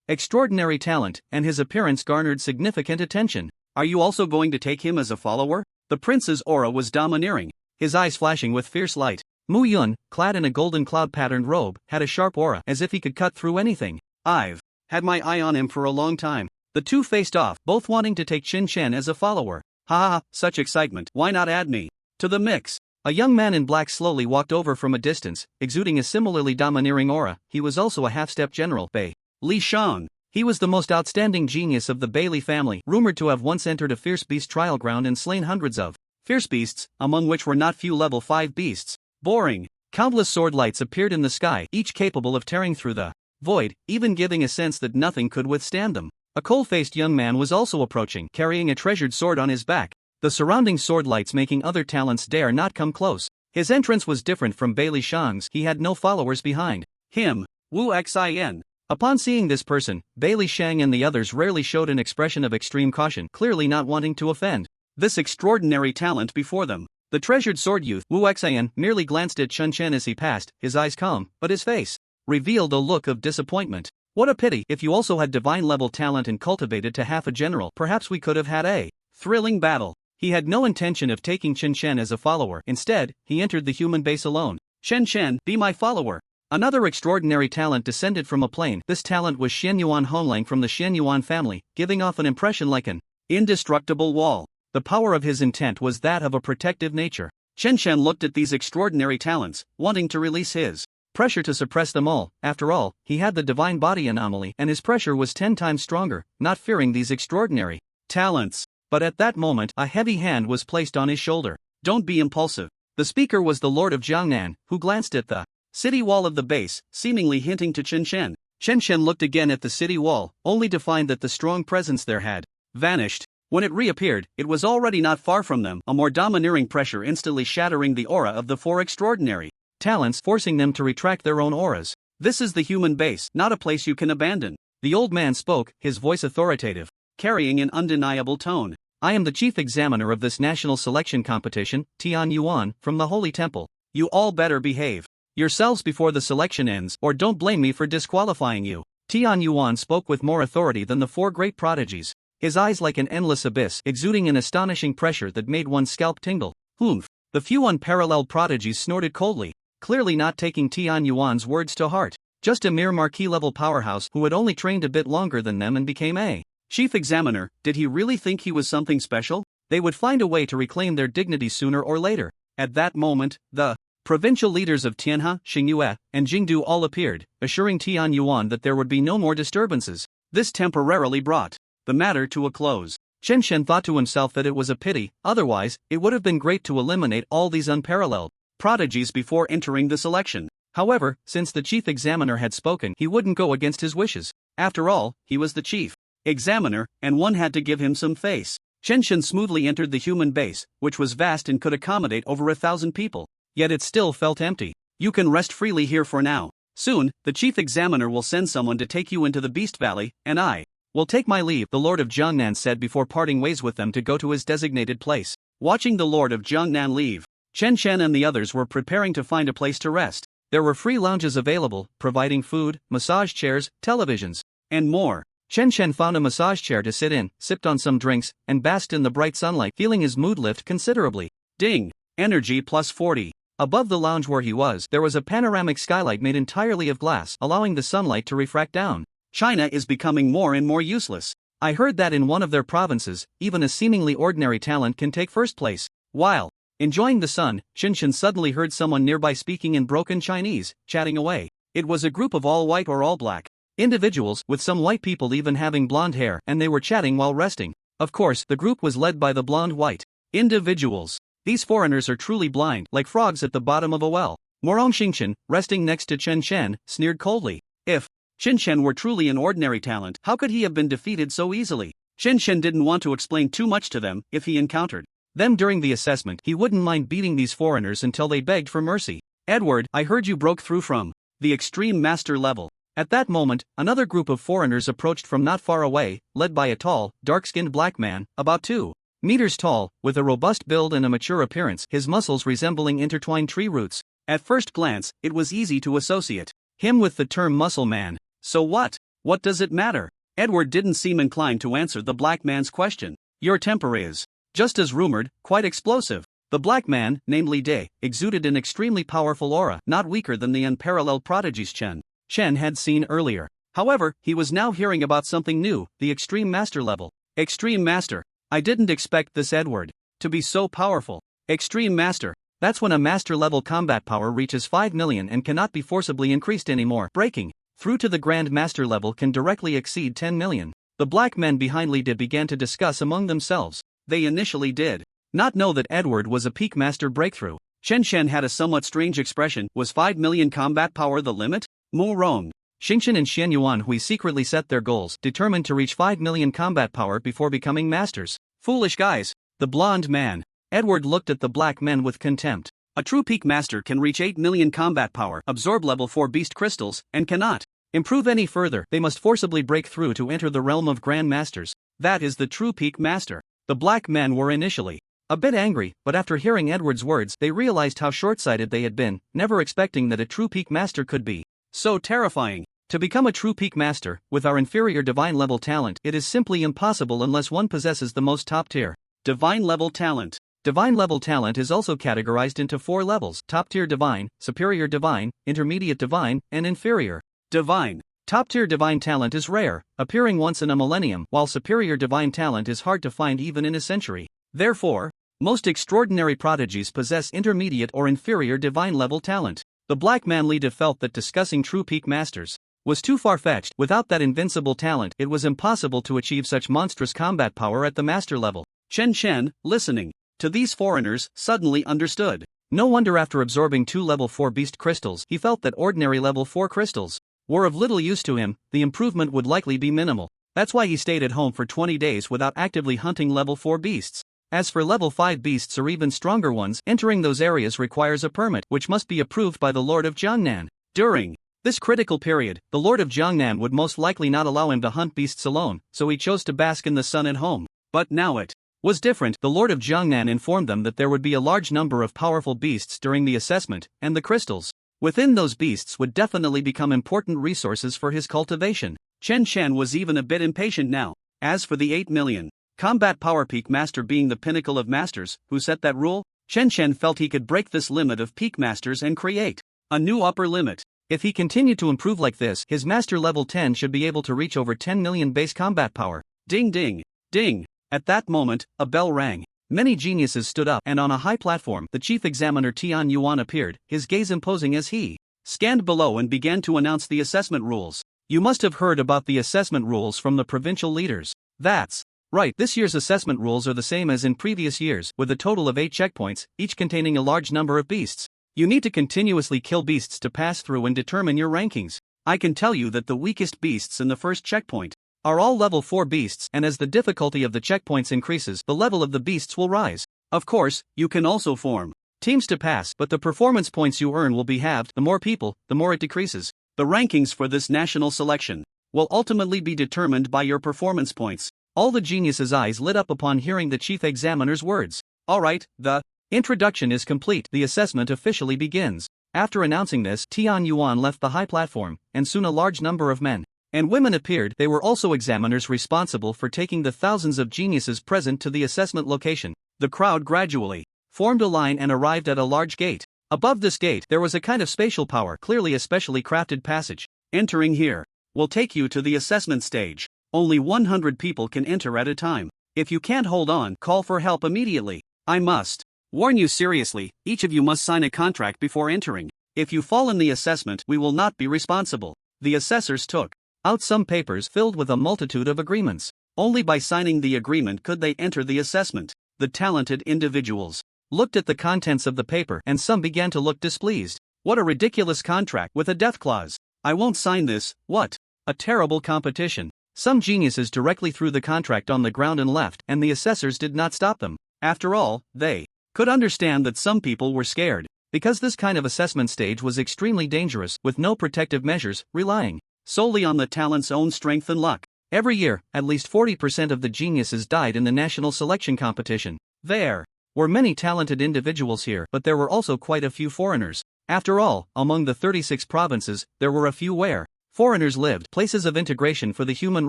extraordinary talent, and his appearance garnered significant attention. Are you also going to take him as a follower? The prince's aura was domineering, his eyes flashing with fierce light. Mu Yun, clad in a golden cloud-patterned robe, had a sharp aura, as if he could cut through anything. I've had my eye on him for a long time. The two faced off, both wanting to take Qin Shen as a follower. Ha ha, such excitement. Why not add me to the mix? A young man in black slowly walked over from a distance, exuding a similarly domineering aura. He was also a half-step general, Bei Li Shang. He was the most outstanding genius of the Bailey family, rumored to have once entered a fierce beast trial ground and slain hundreds of fierce beasts, among which were not few level 5 beasts. Boring. Countless sword lights appeared in the sky, each capable of tearing through the void, even giving a sense that nothing could withstand them. A cold-faced young man was also approaching, carrying a treasured sword on his back, the surrounding sword lights making other talents dare not come close. His entrance was different from Bailey Shang's. He had no followers behind him. Wu Xin. Upon seeing this person, Bailey Shang and the others rarely showed an expression of extreme caution, clearly not wanting to offend this extraordinary talent before them. The treasured sword youth, Wu Xin, merely glanced at Chun Chen as he passed, his eyes calm, but his face revealed a look of disappointment. What a pity. If you also had divine-level talent and cultivated to half a general, perhaps we could have had a thrilling battle. He had no intention of taking Qin Shen as a follower. Instead, he entered the human base alone. Shen Shen, be my follower. Another extraordinary talent descended from a plane. This talent was Xianyuan Honlang from the Xianyuan family, giving off an impression like an indestructible wall. The power of his intent was that of a protective nature. Chen Shen looked at these extraordinary talents, wanting to release his pressure to suppress them all. After all, he had the divine body anomaly, and his pressure was 10 times stronger, not fearing these extraordinary talents. But at that moment, a heavy hand was placed on his shoulder. Don't be impulsive. The speaker was the Lord of Jiangnan, who glanced at the city wall of the base, seemingly hinting to Chen Shen. Chen Shen looked again at the city wall, only to find that the strong presence there had vanished. When it reappeared, it was already not far from them, a more domineering pressure instantly shattering the aura of the 4 extraordinary talents, forcing them to retract their own auras. This is the human base, not a place you can abandon. The old man spoke, his voice authoritative, carrying an undeniable tone. I am the chief examiner of this national selection competition, Tian Yuan, from the Holy Temple. You all better behave yourselves before the selection ends, or don't blame me for disqualifying you. Tian Yuan spoke with more authority than the 4 great prodigies, his eyes like an endless abyss, exuding an astonishing pressure that made one's scalp tingle. Humph. The few unparalleled prodigies snorted coldly, clearly not taking Tian Yuan's words to heart. Just a mere marquis-level powerhouse who had only trained a bit longer than them and became a chief examiner. Did he really think he was something special? They would find a way to reclaim their dignity sooner or later. At that moment, the provincial leaders of Tianhe, Xingyue, and Jingdu all appeared, assuring Tian Yuan that there would be no more disturbances. This temporarily brought the matter to a close. Chen Shen thought to himself that it was a pity, otherwise, it would have been great to eliminate all these unparalleled prodigies before entering the selection. However, since the chief examiner had spoken, he wouldn't go against his wishes. After all, he was the chief examiner, and one had to give him some face. Chen Shen smoothly entered the human base, which was vast and could accommodate over 1,000 people. Yet it still felt empty. You can rest freely here for now. Soon, the chief examiner will send someone to take you into the Beast Valley, and I will take my leave, the Lord of Jiangnan said before parting ways with them to go to his designated place. Watching the Lord of Jiangnan leave, Chen Shen and the others were preparing to find a place to rest. There were free lounges available, providing food, massage chairs, televisions, and more. Chen Shen found a massage chair to sit in, sipped on some drinks, and basked in the bright sunlight, feeling his mood lift considerably. Ding! Energy plus 40. Above the lounge where he was, there was a panoramic skylight made entirely of glass, allowing the sunlight to refract down. China is becoming more and more useless. I heard that in one of their provinces, even a seemingly ordinary talent can take first place. While Enjoying the sun, Shinshin suddenly heard someone nearby speaking in broken Chinese, chatting away. It was a group of all white or all black individuals, with some white people even having blonde hair, and they were chatting while resting. Of course, the group was led by the blonde white individuals. These foreigners are truly blind, like frogs at the bottom of a well. Morong Shinshin, resting next to Chen Shen, sneered coldly. If Shinshen were truly an ordinary talent, how could he have been defeated so easily? Shinshen didn't want to explain too much to them. If he encountered them during the assessment, he wouldn't mind beating these foreigners until they begged for mercy. Edward, I heard you broke through from the extreme master level. At that moment, another group of foreigners approached from not far away, led by a tall, dark-skinned black man, about 2 meters tall, with a robust build and a mature appearance, his muscles resembling intertwined tree roots. At first glance, it was easy to associate him with the term muscle man. So what? What does it matter? Edward didn't seem inclined to answer the black man's question. Your temper is, just as rumored, quite explosive. The black man, namely Day, exuded an extremely powerful aura, not weaker than the unparalleled prodigies Chen had seen earlier. However, he was now hearing about something new, the extreme master level. Extreme master. I didn't expect this Edward to be so powerful. Extreme master. That's when a master level combat power reaches 5 million and cannot be forcibly increased anymore. Breaking through to the grand master level can directly exceed 10 million. The black men behind Li Did began to discuss among themselves. They initially did not know that Edward was a peak master breakthrough. Chen Shen had a somewhat strange expression. Was 5 million combat power the limit? Mo wrong. Xingshan and Xian Yuanhui secretly set their goals, determined to reach 5 million combat power before becoming masters. Foolish guys. The blonde man. Edward looked at the black men with contempt. A true peak master can reach 8 million combat power, absorb level 4 beast crystals, and cannot improve any further. They must forcibly break through to enter the realm of grand masters. That is the true peak master. The black men were initially a bit angry, but after hearing Edward's words, they realized how short-sighted they had been, never expecting that a true peak master could be so terrifying. To become a true peak master, with our inferior divine level talent, it is simply impossible unless one possesses the most top-tier divine level talent. Divine level talent is also categorized into 4 levels: top-tier divine, superior divine, intermediate divine, and inferior divine. Top-tier divine talent is rare, appearing once in a millennium, while superior divine talent is hard to find even in a century. Therefore, most extraordinary prodigies possess intermediate or inferior divine level talent. The black man leader felt that discussing true peak masters was too far-fetched. Without that invincible talent, it was impossible to achieve such monstrous combat power at the master level. Chen Chen, listening to these foreigners, suddenly understood. No wonder after absorbing 2 level 4 beast crystals, he felt that ordinary level 4 crystals were of little use to him. The improvement would likely be minimal. That's why he stayed at home for 20 days without actively hunting level 4 beasts. As for level 5 beasts or even stronger ones, entering those areas requires a permit, which must be approved by the Lord of Jiangnan. During this critical period, the Lord of Jiangnan would most likely not allow him to hunt beasts alone, so he chose to bask in the sun at home. But now it was different. The Lord of Jiangnan informed them that there would be a large number of powerful beasts during the assessment, and the crystals within those beasts would definitely become important resources for his cultivation. Chen Shen was even a bit impatient now. As for the 8 million combat power peak master being the pinnacle of masters, who set that rule? Chen Shen felt he could break this limit of peak masters and create a new upper limit. If he continued to improve like this, his master level 10 should be able to reach over 10 million base combat power. Ding ding, ding. At that moment, a bell rang. Many geniuses stood up, and on a high platform, the chief examiner Tian Yuan appeared, his gaze imposing as he scanned below and began to announce the assessment rules. You must have heard about the assessment rules from the provincial leaders. That's right, this year's assessment rules are the same as in previous years, with a total of 8 checkpoints, each containing a large number of beasts. You need to continuously kill beasts to pass through and determine your rankings. I can tell you that the weakest beasts in the first checkpoint are all level 4 beasts, and as the difficulty of the checkpoints increases, the level of the beasts will rise. Of course, you can also form teams to pass, but the performance points you earn will be halved. The more people, the more it decreases. The rankings for this national selection will ultimately be determined by your performance points. All the geniuses' eyes lit up upon hearing the chief examiner's words. Alright, the introduction is complete. The assessment officially begins. After announcing this, Tian Yuan left the high platform, and soon a large number of men and women appeared. They were also examiners responsible for taking the thousands of geniuses present to the assessment location. The crowd gradually formed a line and arrived at a large gate. Above this gate, there was a kind of spatial power, clearly a specially crafted passage. Entering here will take you to the assessment stage. Only 100 people can enter at a time. If you can't hold on, call for help immediately. I must Warn you seriously, each of you must sign a contract before entering. If you fall in the assessment, we will not be responsible. The assessors took out some papers filled with a multitude of agreements. Only by signing the agreement could they enter the assessment. The talented individuals looked at the contents of the paper and some began to look displeased. What a ridiculous contract with a death clause. I won't sign this. What a terrible competition. Some geniuses directly threw the contract on the ground and left, and the assessors did not stop them. After all, they could understand that some people were scared, because this kind of assessment stage was extremely dangerous, with no protective measures, relying solely on the talent's own strength and luck. Every year, at least 40% of the geniuses died in the national selection competition. There were many talented individuals here, but there were also quite a few foreigners. After all, among the 36 provinces, there were a few where foreigners lived, places of integration for the human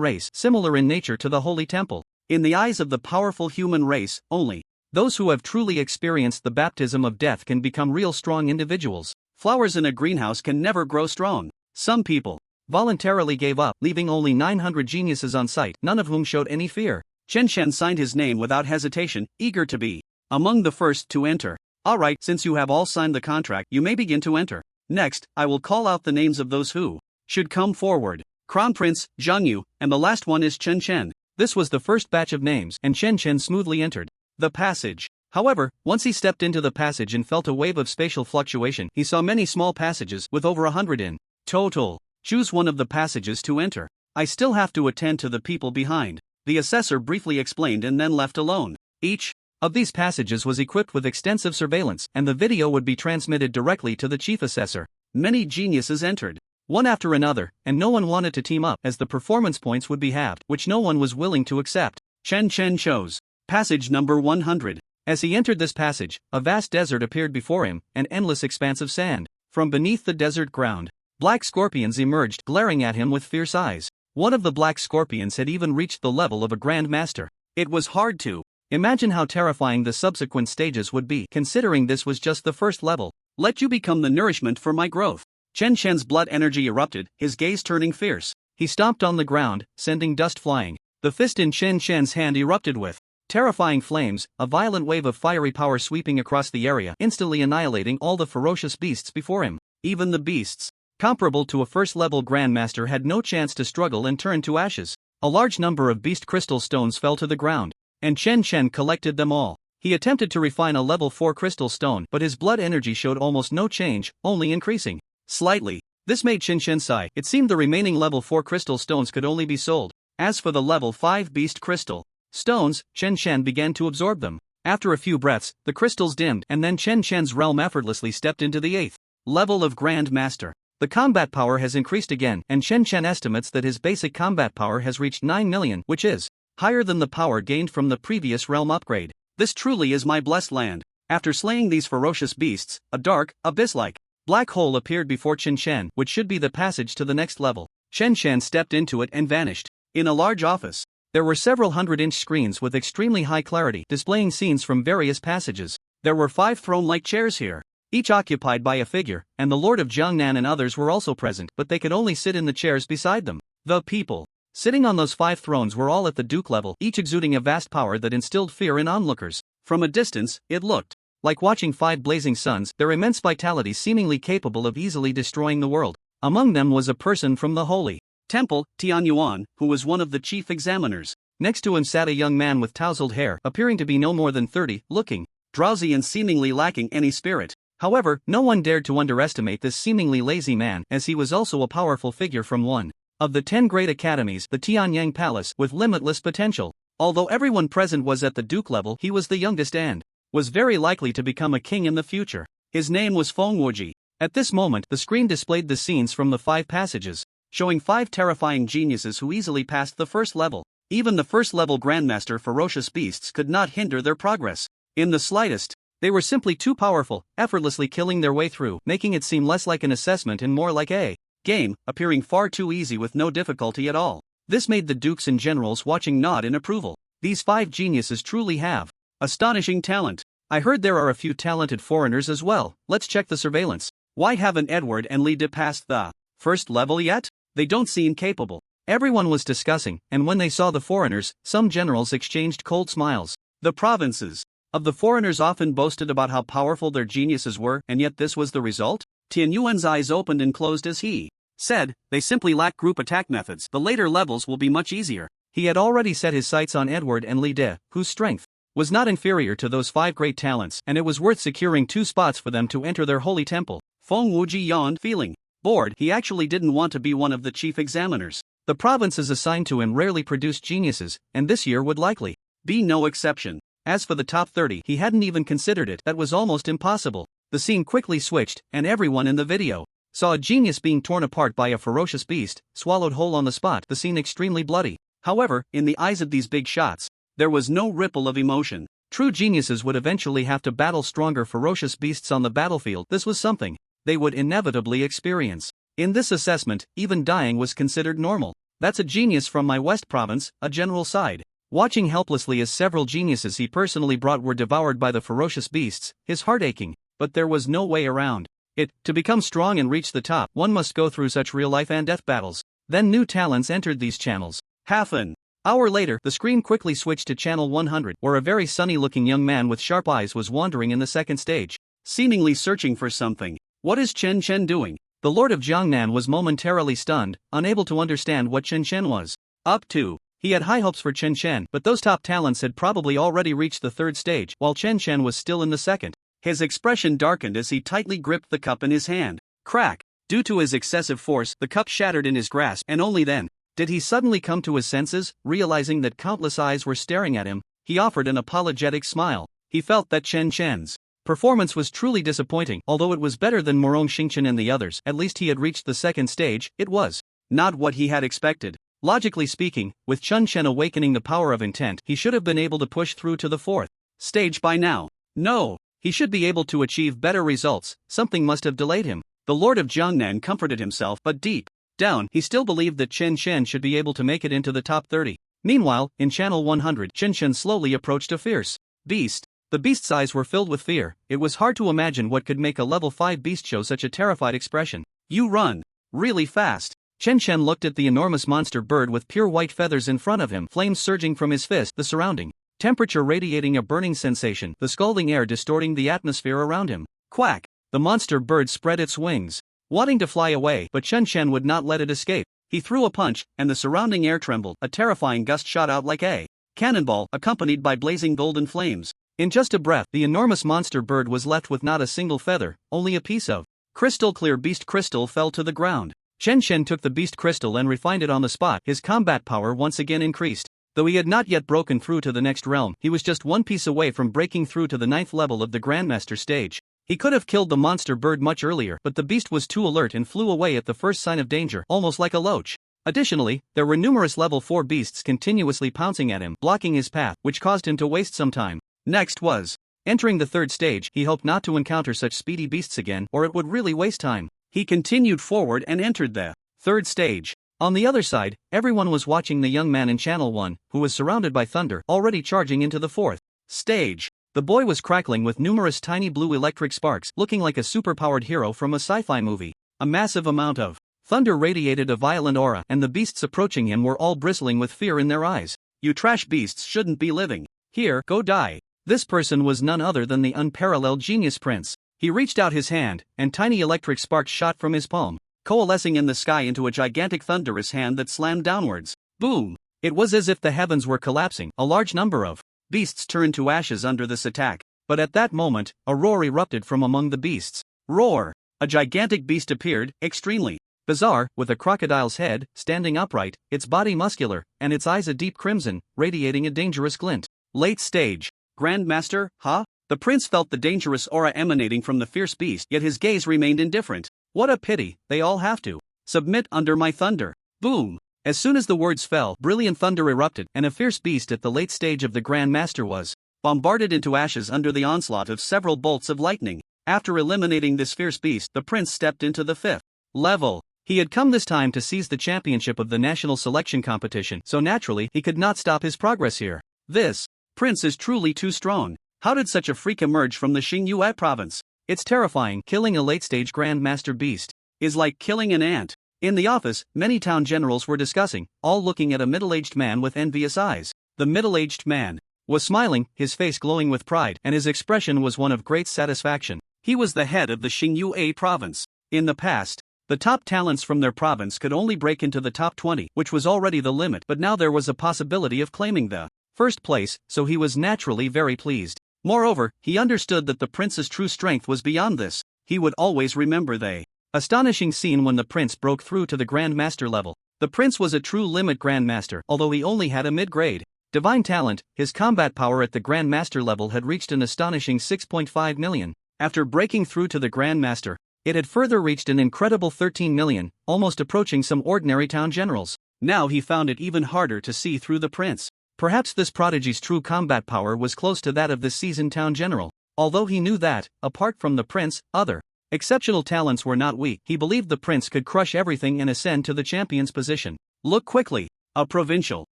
race, similar in nature to the Holy Temple. In the eyes of the powerful human race, only those who have truly experienced the baptism of death can become real strong individuals. Flowers in a greenhouse can never grow strong. Some people voluntarily gave up, leaving only 900 geniuses on site, none of whom showed any fear. Chen Shen signed his name without hesitation, eager to be among the first to enter. Alright, since you have all signed the contract, you may begin to enter. Next, I will call out the names of those who should come forward. Crown Prince, Zhang Yu, and the last one is Chen Chen. This was the first batch of names, and Chen Chen smoothly entered the passage. However, once he stepped into the passage and felt a wave of spatial fluctuation, he saw many small passages with over 100 in total. Choose one of the passages to enter. I still have to attend to the people behind, the assessor briefly explained and then left alone. Each of these passages was equipped with extensive surveillance, and the video would be transmitted directly to the chief assessor. Many geniuses entered, one after another, and no one wanted to team up, as the performance points would be halved, which no one was willing to accept. Chen Chen chose passage number 100. As he entered this passage, a vast desert appeared before him, an endless expanse of sand. From beneath the desert ground, black scorpions emerged, glaring at him with fierce eyes. One of the black scorpions had even reached the level of a Grand Master. It was hard to imagine how terrifying the subsequent stages would be, considering this was just the first level. Let you become the nourishment for my growth. Chen Shen's blood energy erupted, his gaze turning fierce. He stomped on the ground, sending dust flying. The fist in Chen Shen's hand erupted with terrifying flames, a violent wave of fiery power sweeping across the area, instantly annihilating all the ferocious beasts before him. Even the beasts comparable to a first-level Grandmaster had no chance to struggle and turn to ashes. A large number of beast crystal stones fell to the ground, and Chen Chen collected them all. He attempted to refine a level 4 crystal stone, but his blood energy showed almost no change, only increasing slightly. This made Chen Chen sigh. It seemed the remaining level 4 crystal stones could only be sold. As for the level 5 beast crystal stones, Chen Chen began to absorb them. After a few breaths, the crystals dimmed, and then Chen Chen's realm effortlessly stepped into the 8th level of Grand Master. The combat power has increased again, and Chen Chen estimates that his basic combat power has reached 9 million, which is higher than the power gained from the previous realm upgrade. This truly is my blessed land. After slaying these ferocious beasts, a dark, abyss-like black hole appeared before Chen Chen, which should be the passage to the next level. Chen Chen stepped into it and vanished. In a large office, there were several 100-inch screens with extremely high clarity, displaying scenes from various passages. There were 5 throne-like chairs here, each occupied by a figure, and the Lord of Jiangnan and others were also present, but they could only sit in the chairs beside them. The people sitting on those 5 thrones were all at the duke level, each exuding a vast power that instilled fear in onlookers. From a distance, it looked like watching 5 blazing suns, their immense vitality seemingly capable of easily destroying the world. Among them was a person from the Holy Temple, Tian Yuan, who was one of the chief examiners. Next to him sat a young man with tousled hair, appearing to be no more than 30, looking drowsy and seemingly lacking any spirit. However, no one dared to underestimate this seemingly lazy man, as he was also a powerful figure from one of the 10 great academies, the Tianyang Palace, with limitless potential. Although everyone present was at the duke level, he was the youngest and was very likely to become a king in the future. His name was Feng Wuji. At this moment, the screen displayed the scenes from the 5 passages, showing 5 terrifying geniuses who easily passed the first level. Even the first-level Grandmaster ferocious beasts could not hinder their progress in the slightest. They were simply too powerful, effortlessly killing their way through, making it seem less like an assessment and more like a game, appearing far too easy with no difficulty at all. This made the dukes and generals watching nod in approval. These 5 geniuses truly have astonishing talent. I heard there are a few talented foreigners as well. Let's check the surveillance. Why haven't Edward and Li passed the first level yet? They don't seem capable. Everyone was discussing, and when they saw the foreigners, some generals exchanged cold smiles. The provinces Of the foreigners often boasted about how powerful their geniuses were, and yet this was the result? Tian Yuan's eyes opened and closed as he said, they simply lack group attack methods. The later levels will be much easier. He had already set his sights on Edward and Li De, whose strength was not inferior to those 5 great talents, and it was worth securing 2 spots for them to enter their holy temple. Feng Wuji yawned, feeling bored. He actually didn't want to be one of the chief examiners. The provinces assigned to him rarely produced geniuses, and this year would likely be no exception. As for the top 30, he hadn't even considered it. That was almost impossible. The scene quickly switched, and everyone in the video saw a genius being torn apart by a ferocious beast, swallowed whole on the spot, the scene extremely bloody. However, in the eyes of these big shots, there was no ripple of emotion. True geniuses would eventually have to battle stronger ferocious beasts on the battlefield. This was something they would inevitably experience. In this assessment, even dying was considered normal. That's a genius from my West province, a general sighed. Watching helplessly as several geniuses he personally brought were devoured by the ferocious beasts, his heart aching, but there was no way around it. To become strong and reach the top, one must go through such real life and death battles. Then new talents entered these channels. Half an hour later, the screen quickly switched to channel 100, where a very sunny-looking young man with sharp eyes was wandering in the second stage, seemingly searching for something. What is Chen Chen doing? The Lord of Jiangnan was momentarily stunned, unable to understand what Chen Chen was up to. He had high hopes for Chen Chen, but those top talents had probably already reached the 3rd stage, while Chen Chen was still in the 2nd. His expression darkened as he tightly gripped the cup in his hand. Crack! Due to his excessive force, the cup shattered in his grasp, and only then did he suddenly come to his senses, realizing that countless eyes were staring at him. He offered an apologetic smile. He felt that Chen Chen's performance was truly disappointing. Although it was better than Morong Xingchen and the others, at least he had reached the 2nd stage. It was not what he had expected. Logically speaking, with Chen Chen awakening the power of intent, he should have been able to push through to the 4th stage by now. No, he should be able to achieve better results. Something must have delayed him. The Lord of Jiangnan comforted himself, but deep down, he still believed that Chen Chen should be able to make it into the top 30. Meanwhile, in channel 100, Chen Chen slowly approached a fierce beast. The beast's eyes were filled with fear. It was hard to imagine what could make a level 5 beast show such a terrified expression. You run really fast. Chen Chen looked at the enormous monster bird with pure white feathers in front of him, flames surging from his fist, the surrounding temperature radiating a burning sensation, the scalding air distorting the atmosphere around him. Quack! The monster bird spread its wings, wanting to fly away, but Chen Chen would not let it escape. He threw a punch, and the surrounding air trembled. A terrifying gust shot out like a cannonball, accompanied by blazing golden flames. In just a breath, the enormous monster bird was left with not a single feather, only a piece of crystal-clear beast crystal fell to the ground. Chen Chen took the beast crystal and refined it on the spot. His combat power once again increased. Though he had not yet broken through to the next realm, he was just one piece away from breaking through to the 9th level of the Grandmaster stage. He could have killed the monster bird much earlier, but the beast was too alert and flew away at the first sign of danger, almost like a loach. Additionally, there were numerous level 4 beasts continuously pouncing at him, blocking his path, which caused him to waste some time. Next was entering the 3rd stage. He hoped not to encounter such speedy beasts again, or it would really waste time. He continued forward and entered the 3rd stage. On the other side, everyone was watching the young man in Channel 1, who was surrounded by thunder, already charging into the 4th stage. The boy was crackling with numerous tiny blue electric sparks, looking like a superpowered hero from a sci-fi movie. A massive amount of thunder radiated a violent aura, and the beasts approaching him were all bristling with fear in their eyes. You trash beasts shouldn't be living here, go die. This person was none other than the unparalleled Genius Prince. He reached out his hand, and tiny electric sparks shot from his palm, coalescing in the sky into a gigantic thunderous hand that slammed downwards. Boom! It was as if the heavens were collapsing. A large number of beasts turned to ashes under this attack. But at that moment, a roar erupted from among the beasts. Roar! A gigantic beast appeared, extremely bizarre, with a crocodile's head, standing upright, its body muscular, and its eyes a deep crimson, radiating a dangerous glint. Late stage. Grandmaster, huh? The prince felt the dangerous aura emanating from the fierce beast, yet his gaze remained indifferent. What a pity, they all have to submit under my thunder. Boom! As soon as the words fell, brilliant thunder erupted, and a fierce beast at the late stage of the Grandmaster was bombarded into ashes under the onslaught of several bolts of lightning. After eliminating this fierce beast, the prince stepped into the 5th level. He had come this time to seize the championship of the national selection competition, so naturally he could not stop his progress here. This prince is truly too strong. How did such a freak emerge from the Xingyue province? It's terrifying. Killing a late-stage Grandmaster beast is like killing an ant. In the office, many town generals were discussing, all looking at a middle-aged man with envious eyes. The middle-aged man was smiling, his face glowing with pride, and his expression was one of great satisfaction. He was the head of the Xingyue province. In the past, the top talents from their province could only break into the top 20, which was already the limit, but now there was a possibility of claiming the first place, so he was naturally very pleased. Moreover, he understood that the prince's true strength was beyond this. He would always remember the astonishing scene when the prince broke through to the Grandmaster level. The prince was a true limit Grandmaster, although he only had a mid-grade divine talent. His combat power at the Grandmaster level had reached an astonishing 6.5 million. After breaking through to the Grandmaster, it had further reached an incredible 13 million, almost approaching some ordinary town generals. Now he found it even harder to see through the prince. Perhaps this prodigy's true combat power was close to that of this seasoned town general. Although he knew that, apart from the prince, other exceptional talents were not weak, he believed the prince could crush everything and ascend to the champion's position. Look quickly! A provincial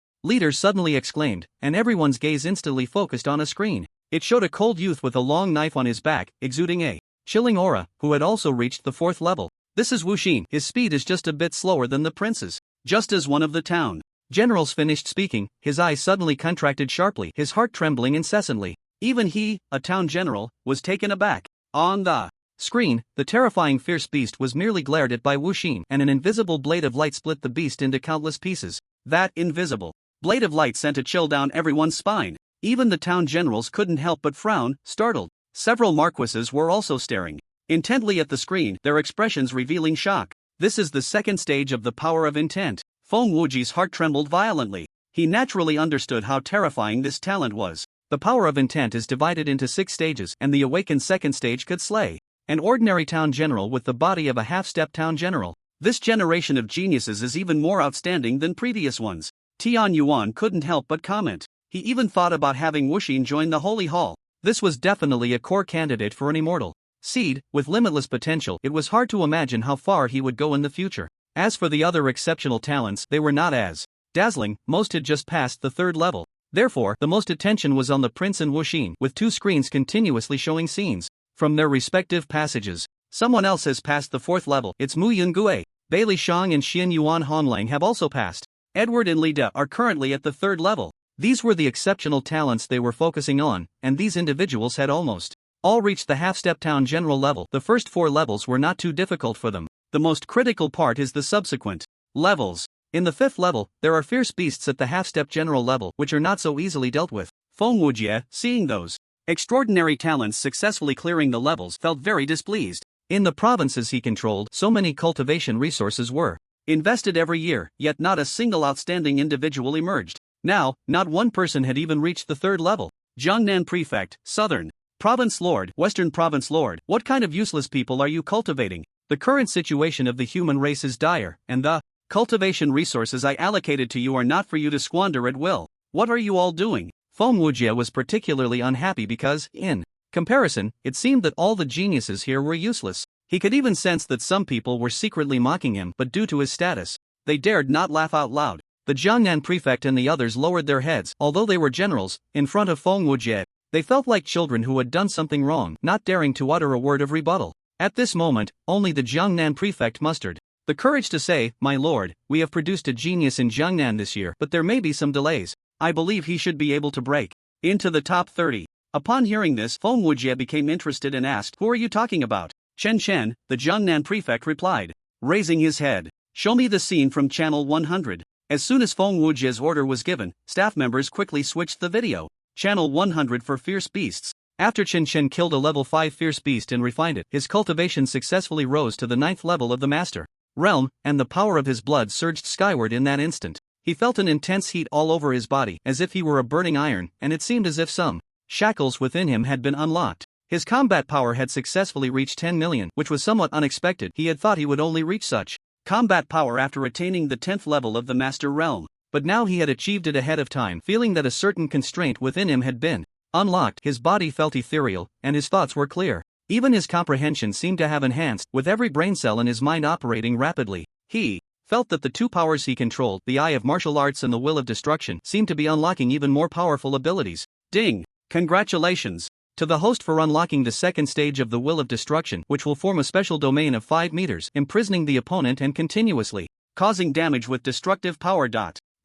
leader suddenly exclaimed, and everyone's gaze instantly focused on a screen. It showed a cold youth with a long knife on his back, exuding a chilling aura, who had also reached the 4th level. This is Wu Xin. His speed is just a bit slower than the prince's. Just as one of the town generals finished speaking, his eyes suddenly contracted sharply, his heart trembling incessantly. Even he, a town general, was taken aback. On the screen, the terrifying fierce beast was merely glared at by Wu Xin, and an invisible blade of light split the beast into countless pieces. That invisible blade of light sent a chill down everyone's spine. Even the town generals couldn't help but frown, startled. Several marquises were also staring intently at the screen, their expressions revealing shock. This is the second stage of the power of intent. Feng Wuji's heart trembled violently. He naturally understood how terrifying this talent was. The power of intent is divided into 6 stages, and the awakened second stage could slay an ordinary town general with the body of a half-step town general. This generation of geniuses is even more outstanding than previous ones. Tian Yuan couldn't help but comment. He even thought about having Wu Xin join the Holy Hall. This was definitely a core candidate for an immortal seed, with limitless potential. It was hard to imagine how far he would go in the future. As for the other exceptional talents, they were not as dazzling, most had just passed the 3rd level. Therefore, the most attention was on the prince and Wu Xin, with 2 screens continuously showing scenes from their respective passages. Someone else has passed the 4th level. It's Mu Yungue. Bailey Shang and Xian Yuan Honlang have also passed. Edward and Li De are currently at the 3rd level. These were the exceptional talents they were focusing on, and these individuals had almost all reached the half-step town general level. The first 4 levels were not too difficult for them. The most critical part is the subsequent levels. In the 5th level, there are fierce beasts at the half-step general level, which are not so easily dealt with. Feng Wujie, seeing those extraordinary talents successfully clearing the levels, felt very displeased. In the provinces he controlled, so many cultivation resources were invested every year, yet not a single outstanding individual emerged. Now, not one person had even reached the 3rd level. Jiangnan Prefect, Southern Province Lord, Western Province Lord, what kind of useless people are you cultivating? The current situation of the human race is dire, and the cultivation resources I allocated to you are not for you to squander at will. What are you all doing? Feng Wujie was particularly unhappy because, in comparison, it seemed that all the geniuses here were useless. He could even sense that some people were secretly mocking him, but due to his status, they dared not laugh out loud. The Jiangnan Prefect and the others lowered their heads. Although they were generals, in front of Feng Wujie, they felt like children who had done something wrong, not daring to utter a word of rebuttal. At this moment, only the Jiangnan Prefect mustered the courage to say, "My lord, we have produced a genius in Jiangnan this year, but there may be some delays. I believe he should be able to break into the top 30. Upon hearing this, Feng Wujie became interested and asked, "Who are you talking about?" Chen Chen, the Jiangnan Prefect replied, raising his head. "Show me the scene from channel 100. As soon as Feng Wujie's order was given, staff members quickly switched the video. Channel 100 for fierce beasts. After Chen Chen killed a level 5 fierce beast and refined it, his cultivation successfully rose to the 9th level of the master realm, and the power of his blood surged skyward in that instant. He felt an intense heat all over his body, as if he were a burning iron, and it seemed as if some shackles within him had been unlocked. His combat power had successfully reached 10 million, which was somewhat unexpected. He had thought he would only reach such combat power after attaining the 10th level of the master realm. But now he had achieved it ahead of time, feeling that a certain constraint within him had been unlocked. His body felt ethereal, and his thoughts were clear. Even his comprehension seemed to have enhanced, with every brain cell in his mind operating rapidly. He felt that the 2 powers he controlled, the Eye of Martial Arts and the Will of Destruction, seemed to be unlocking even more powerful abilities. Ding! Congratulations to the host for unlocking the 2nd stage of the Will of Destruction, which will form a special domain of 5 meters, imprisoning the opponent and continuously causing damage with destructive power.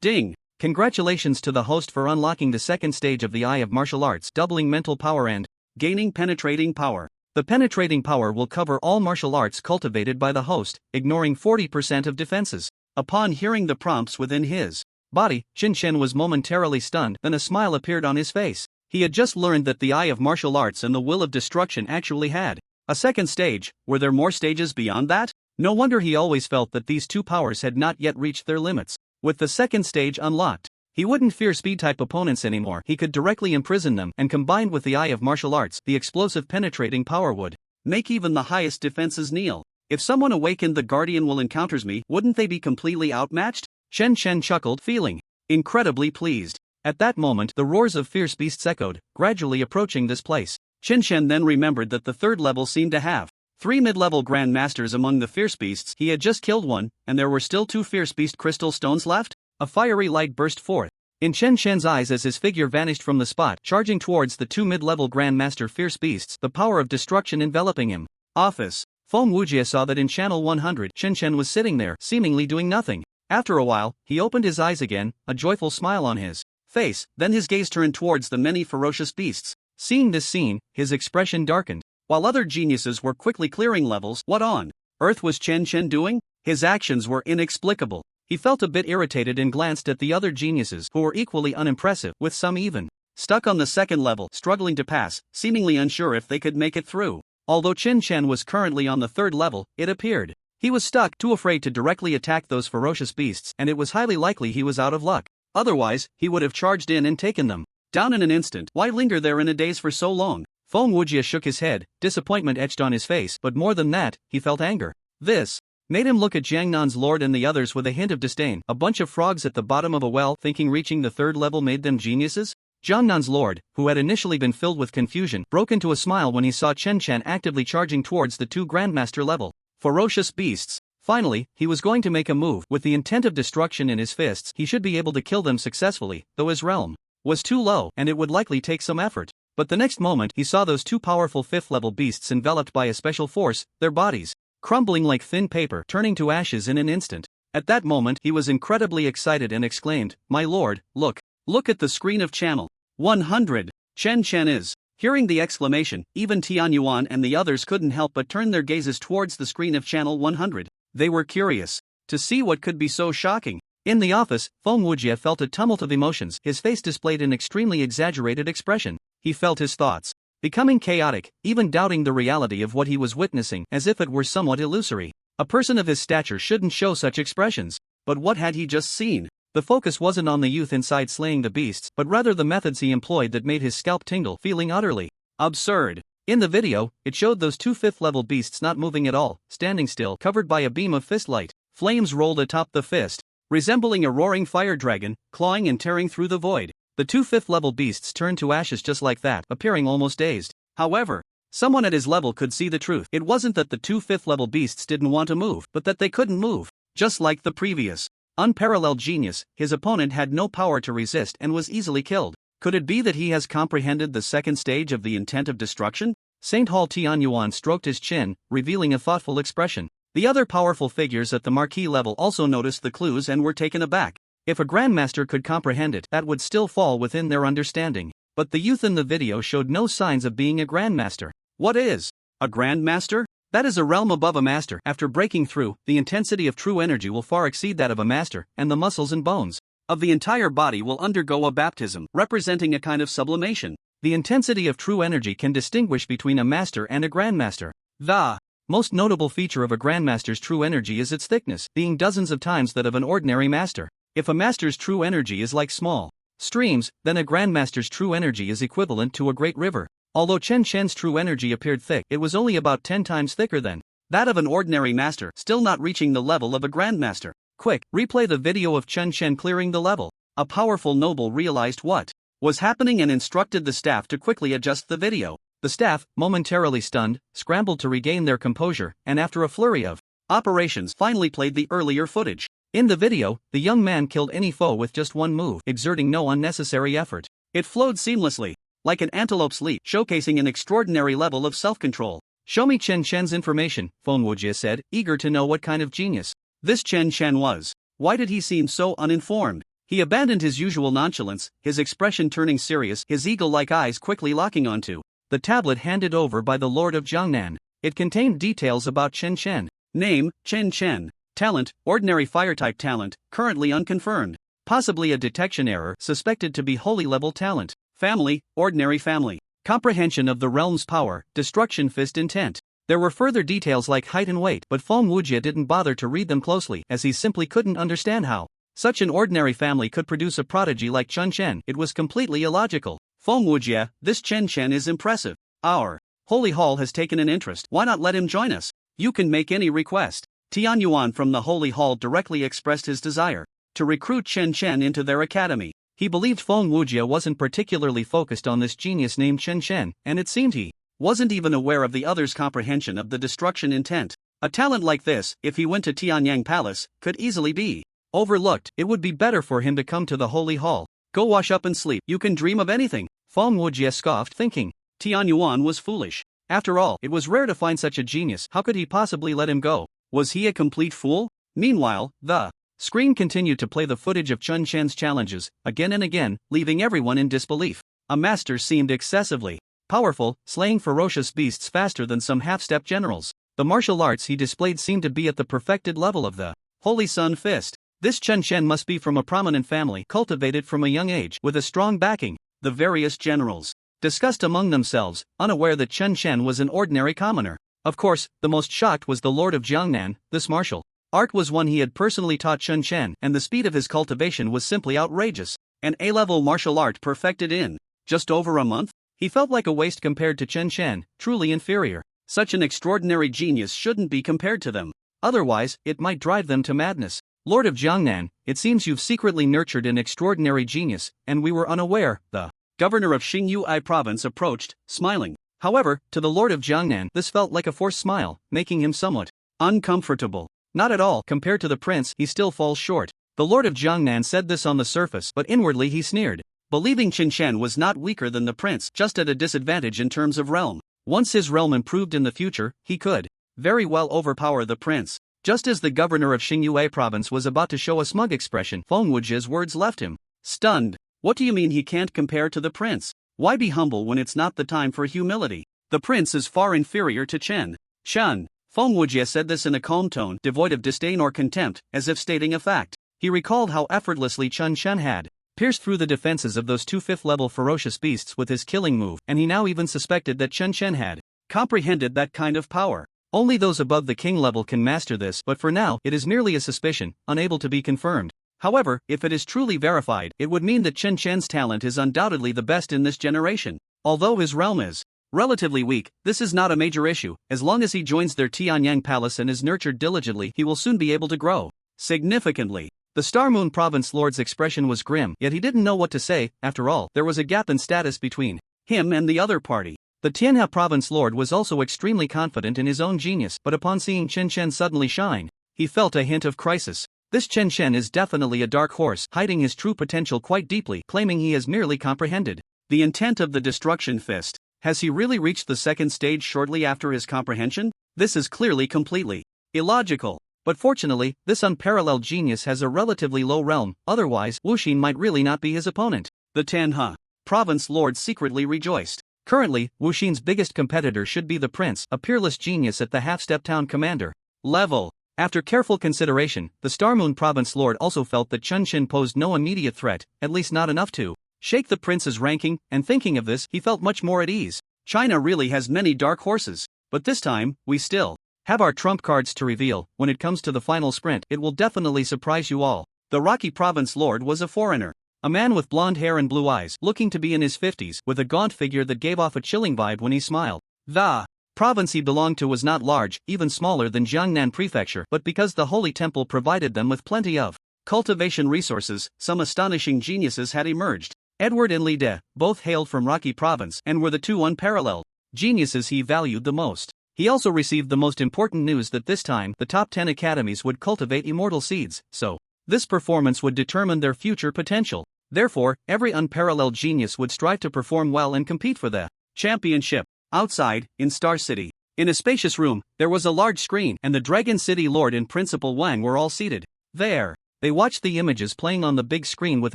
Ding! Congratulations to the host for unlocking the second stage of the Eye of Martial Arts, doubling mental power and gaining penetrating power. The penetrating power will cover all martial arts cultivated by the host, ignoring 40% of defenses. Upon hearing the prompts within his body, Qin Shen was momentarily stunned, then a smile appeared on his face. He had just learned that the Eye of Martial Arts and the Will of Destruction actually had a second stage. Were there more stages beyond that? No wonder he always felt that these two powers had not yet reached their limits. With the second stage unlocked, he wouldn't fear speed-type opponents anymore. He could directly imprison them, and combined with the Eye of Martial Arts, the explosive penetrating power would make even the highest defenses kneel. If someone awakened the Guardian will encounters me, wouldn't they be completely outmatched? Chen Shen chuckled, feeling incredibly pleased. At that moment, the roars of fierce beasts echoed, gradually approaching this place. Qin Shen then remembered that the third level seemed to have 3 mid-level Grandmasters among the fierce beasts. He had just killed one, and there were still 2 fierce beast crystal stones left? A fiery light burst forth in Chen Shen's eyes as his figure vanished from the spot, charging towards the 2 mid-level Grandmaster fierce beasts, the power of destruction enveloping him. Office. Feng Wujie saw that in Channel 100, Chen Shen was sitting there, seemingly doing nothing. After a while, he opened his eyes again, a joyful smile on his face, then his gaze turned towards the many ferocious beasts. Seeing this scene, his expression darkened. While other geniuses were quickly clearing levels, what on earth was Chen Shen doing? His actions were inexplicable. He felt a bit irritated and glanced at the other geniuses, who were equally unimpressive, with some even stuck on the second level, struggling to pass, seemingly unsure if they could make it through. Although Chen Shen was currently on the third level, it appeared he was stuck, too afraid to directly attack those ferocious beasts, and it was highly likely he was out of luck. Otherwise, he would have charged in and taken them down in an instant. Why linger there in a daze for so long? Feng Wujie shook his head, disappointment etched on his face, but more than that, he felt anger. This made him look at Jiangnan's lord and the others with a hint of disdain. A bunch of frogs at the bottom of a well, thinking reaching the third level made them geniuses? Jiangnan's lord, who had initially been filled with confusion, broke into a smile when he saw Chen Shen actively charging towards the 2 Grandmaster level ferocious beasts. Finally, he was going to make a move. With the intent of destruction in his fists, he should be able to kill them successfully, though his realm was too low, and it would likely take some effort. But the next moment, he saw those 2 powerful 5th-level beasts enveloped by a special force, their bodies crumbling like thin paper, turning to ashes in an instant. At that moment, he was incredibly excited and exclaimed, "My lord, look at the screen of channel 100. Chen Shen is." Hearing the exclamation, even Tianyuan and the others couldn't help but turn their gazes towards the screen of channel 100. They were curious to see what could be so shocking. In the office, Feng Wujie felt a tumult of emotions. His face displayed an extremely exaggerated expression. He felt his thoughts becoming chaotic, even doubting the reality of what he was witnessing, as if it were somewhat illusory. A person of his stature shouldn't show such expressions. But what had he just seen? The focus wasn't on the youth inside slaying the beasts, but rather the methods he employed that made his scalp tingle, feeling utterly absurd. In the video, it showed those 2 5th-level beasts not moving at all, standing still, covered by a beam of fist light. Flames rolled atop the fist, resembling a roaring fire dragon, clawing and tearing through the void. The 2 5th-level beasts turned to ashes just like that, appearing almost dazed. However, someone at his level could see the truth. It wasn't that the 2 5th-level beasts didn't want to move, but that they couldn't move. Just like the previous unparalleled genius, his opponent had no power to resist and was easily killed. Could it be that he has comprehended the second stage of the intent of destruction? Saint Hall Tianyuan stroked his chin, revealing a thoughtful expression. The other powerful figures at the marquee level also noticed the clues and were taken aback. If a Grandmaster could comprehend it, that would still fall within their understanding. But the youth in the video showed no signs of being a Grandmaster. What is a Grandmaster? That is a realm above a master. After breaking through, the intensity of true energy will far exceed that of a master, and the muscles and bones of the entire body will undergo a baptism, representing a kind of sublimation. The intensity of true energy can distinguish between a master and a Grandmaster. The most notable feature of a Grandmaster's true energy is its thickness, being dozens of times that of an ordinary master. If a master's true energy is like small streams, then a Grandmaster's true energy is equivalent to a great river. Although Chen Shen's true energy appeared thick, it was only about 10 times thicker than that of an ordinary master, still not reaching the level of a Grandmaster. Quick, replay the video of Chen Shen clearing the level. A powerful noble realized what was happening and instructed the staff to quickly adjust the video. The staff, momentarily stunned, scrambled to regain their composure, and after a flurry of operations finally played the earlier footage. In the video, the young man killed any foe with just one move, exerting no unnecessary effort. It flowed seamlessly, like an antelope's leap, showcasing an extraordinary level of self-control. "Show me Chen Shen's information," Feng Wujie said, eager to know what kind of genius this Chen Shen was. Why did he seem so uninformed? He abandoned his usual nonchalance, his expression turning serious, his eagle-like eyes quickly locking onto the tablet handed over by the Lord of Jiangnan. It contained details about Chen Chen. Name, Chen Chen. Talent, ordinary fire-type talent, currently unconfirmed. Possibly a detection error, suspected to be holy level talent. Family, ordinary family. Comprehension of the realm's power, destruction fist intent. There were further details like height and weight, but Feng Wujie didn't bother to read them closely, as he simply couldn't understand how such an ordinary family could produce a prodigy like Chen Chen. It was completely illogical. Feng Wujie, this Chen Chen is impressive. Our Holy Hall has taken an interest. Why not let him join us? You can make any request. Tian Yuan from the Holy Hall directly expressed his desire to recruit Chen Chen into their academy. He believed Feng Wujie wasn't particularly focused on this genius named Chen Chen, and it seemed he wasn't even aware of the other's comprehension of the destruction intent. A talent like this, if he went to Tianyang Palace, could easily be overlooked. It would be better for him to come to the Holy Hall. Go wash up and sleep. You can dream of anything. Feng Wujie scoffed, thinking Tian Yuan was foolish. After all, it was rare to find such a genius. How could he possibly let him go? Was he a complete fool? Meanwhile, the screen continued to play the footage of Chen Chen's challenges, again and again, leaving everyone in disbelief. A master seemed excessively powerful, slaying ferocious beasts faster than some half-step generals. The martial arts he displayed seemed to be at the perfected level of the Holy Sun Fist. This Chen Chen must be from a prominent family, cultivated from a young age, with a strong backing. The various generals discussed among themselves, unaware that Chen Chen was an ordinary commoner. Of course, the most shocked was the Lord of Jiangnan. This martial art was one he had personally taught Chen Chen, and the speed of his cultivation was simply outrageous. An A-level martial art perfected in just over a month? He felt like a waste compared to Chen Chen, truly inferior. Such an extraordinary genius shouldn't be compared to them. Otherwise, it might drive them to madness. Lord of Jiangnan, it seems you've secretly nurtured an extraordinary genius, and we were unaware. The governor of Xingyuai province approached, smiling. However, to the Lord of Jiangnan, this felt like a forced smile, making him somewhat uncomfortable. Not at all. Compared to the prince, he still falls short. The Lord of Jiangnan said this on the surface, but inwardly he sneered, believing Chen Chen was not weaker than the prince, just at a disadvantage in terms of realm. Once his realm improved in the future, he could very well overpower the prince. Just as the governor of Xingyuai province was about to show a smug expression, Feng Wujie's words left him stunned. What do you mean he can't compare to the prince? Why be humble when it's not the time for humility? The prince is far inferior to Chen Chen. Feng Wujie said this in a calm tone, devoid of disdain or contempt, as if stating a fact. He recalled how effortlessly Chen Chen had pierced through the defenses of those two fifth-level ferocious beasts with his killing move, and he now even suspected that Chen Chen had comprehended that kind of power. Only those above the king level can master this, but for now, it is merely a suspicion, unable to be confirmed. However, if it is truly verified, it would mean that Chen Chen's talent is undoubtedly the best in this generation. Although his realm is relatively weak, this is not a major issue. As long as he joins their Tianyang Palace and is nurtured diligently, he will soon be able to grow significantly. The Star Moon Province Lord's expression was grim, yet he didn't know what to say. After all, there was a gap in status between him and the other party. The Tianhe Province Lord was also extremely confident in his own genius, but upon seeing Chen Chen suddenly shine, he felt a hint of crisis. This Chen Chen is definitely a dark horse, hiding his true potential quite deeply, claiming he has merely comprehended the intent of the destruction fist. Has he really reached the second stage shortly after his comprehension? This is clearly completely illogical. But fortunately, this unparalleled genius has a relatively low realm, otherwise, Wuxin might really not be his opponent. The Tianhe Province Lord secretly rejoiced. Currently, Wuxin's biggest competitor should be the prince, a peerless genius at the half-step town commander level. After careful consideration, the Star Moon Province Lord also felt that Chen Chen posed no immediate threat, at least not enough to shake the prince's ranking, and thinking of this, he felt much more at ease. China really has many dark horses, but this time, we still have our trump cards to reveal. When it comes to the final sprint, it will definitely surprise you all. The Rocky Province Lord was a foreigner. A man with blonde hair and blue eyes, looking to be in his 50s, with a gaunt figure that gave off a chilling vibe when he smiled. The province he belonged to was not large, even smaller than Jiangnan Prefecture, but because the Holy Temple provided them with plenty of cultivation resources, some astonishing geniuses had emerged. Edward and Li De, both hailed from Rocky Province, and were the two unparalleled geniuses he valued the most. He also received the most important news that this time, the top 10 academies would cultivate immortal seeds, so this performance would determine their future potential. Therefore, every unparalleled genius would strive to perform well and compete for the championship. Outside, in Star City, in a spacious room, there was a large screen, and the Dragon City Lord and Principal Wang were all seated there. They watched the images playing on the big screen with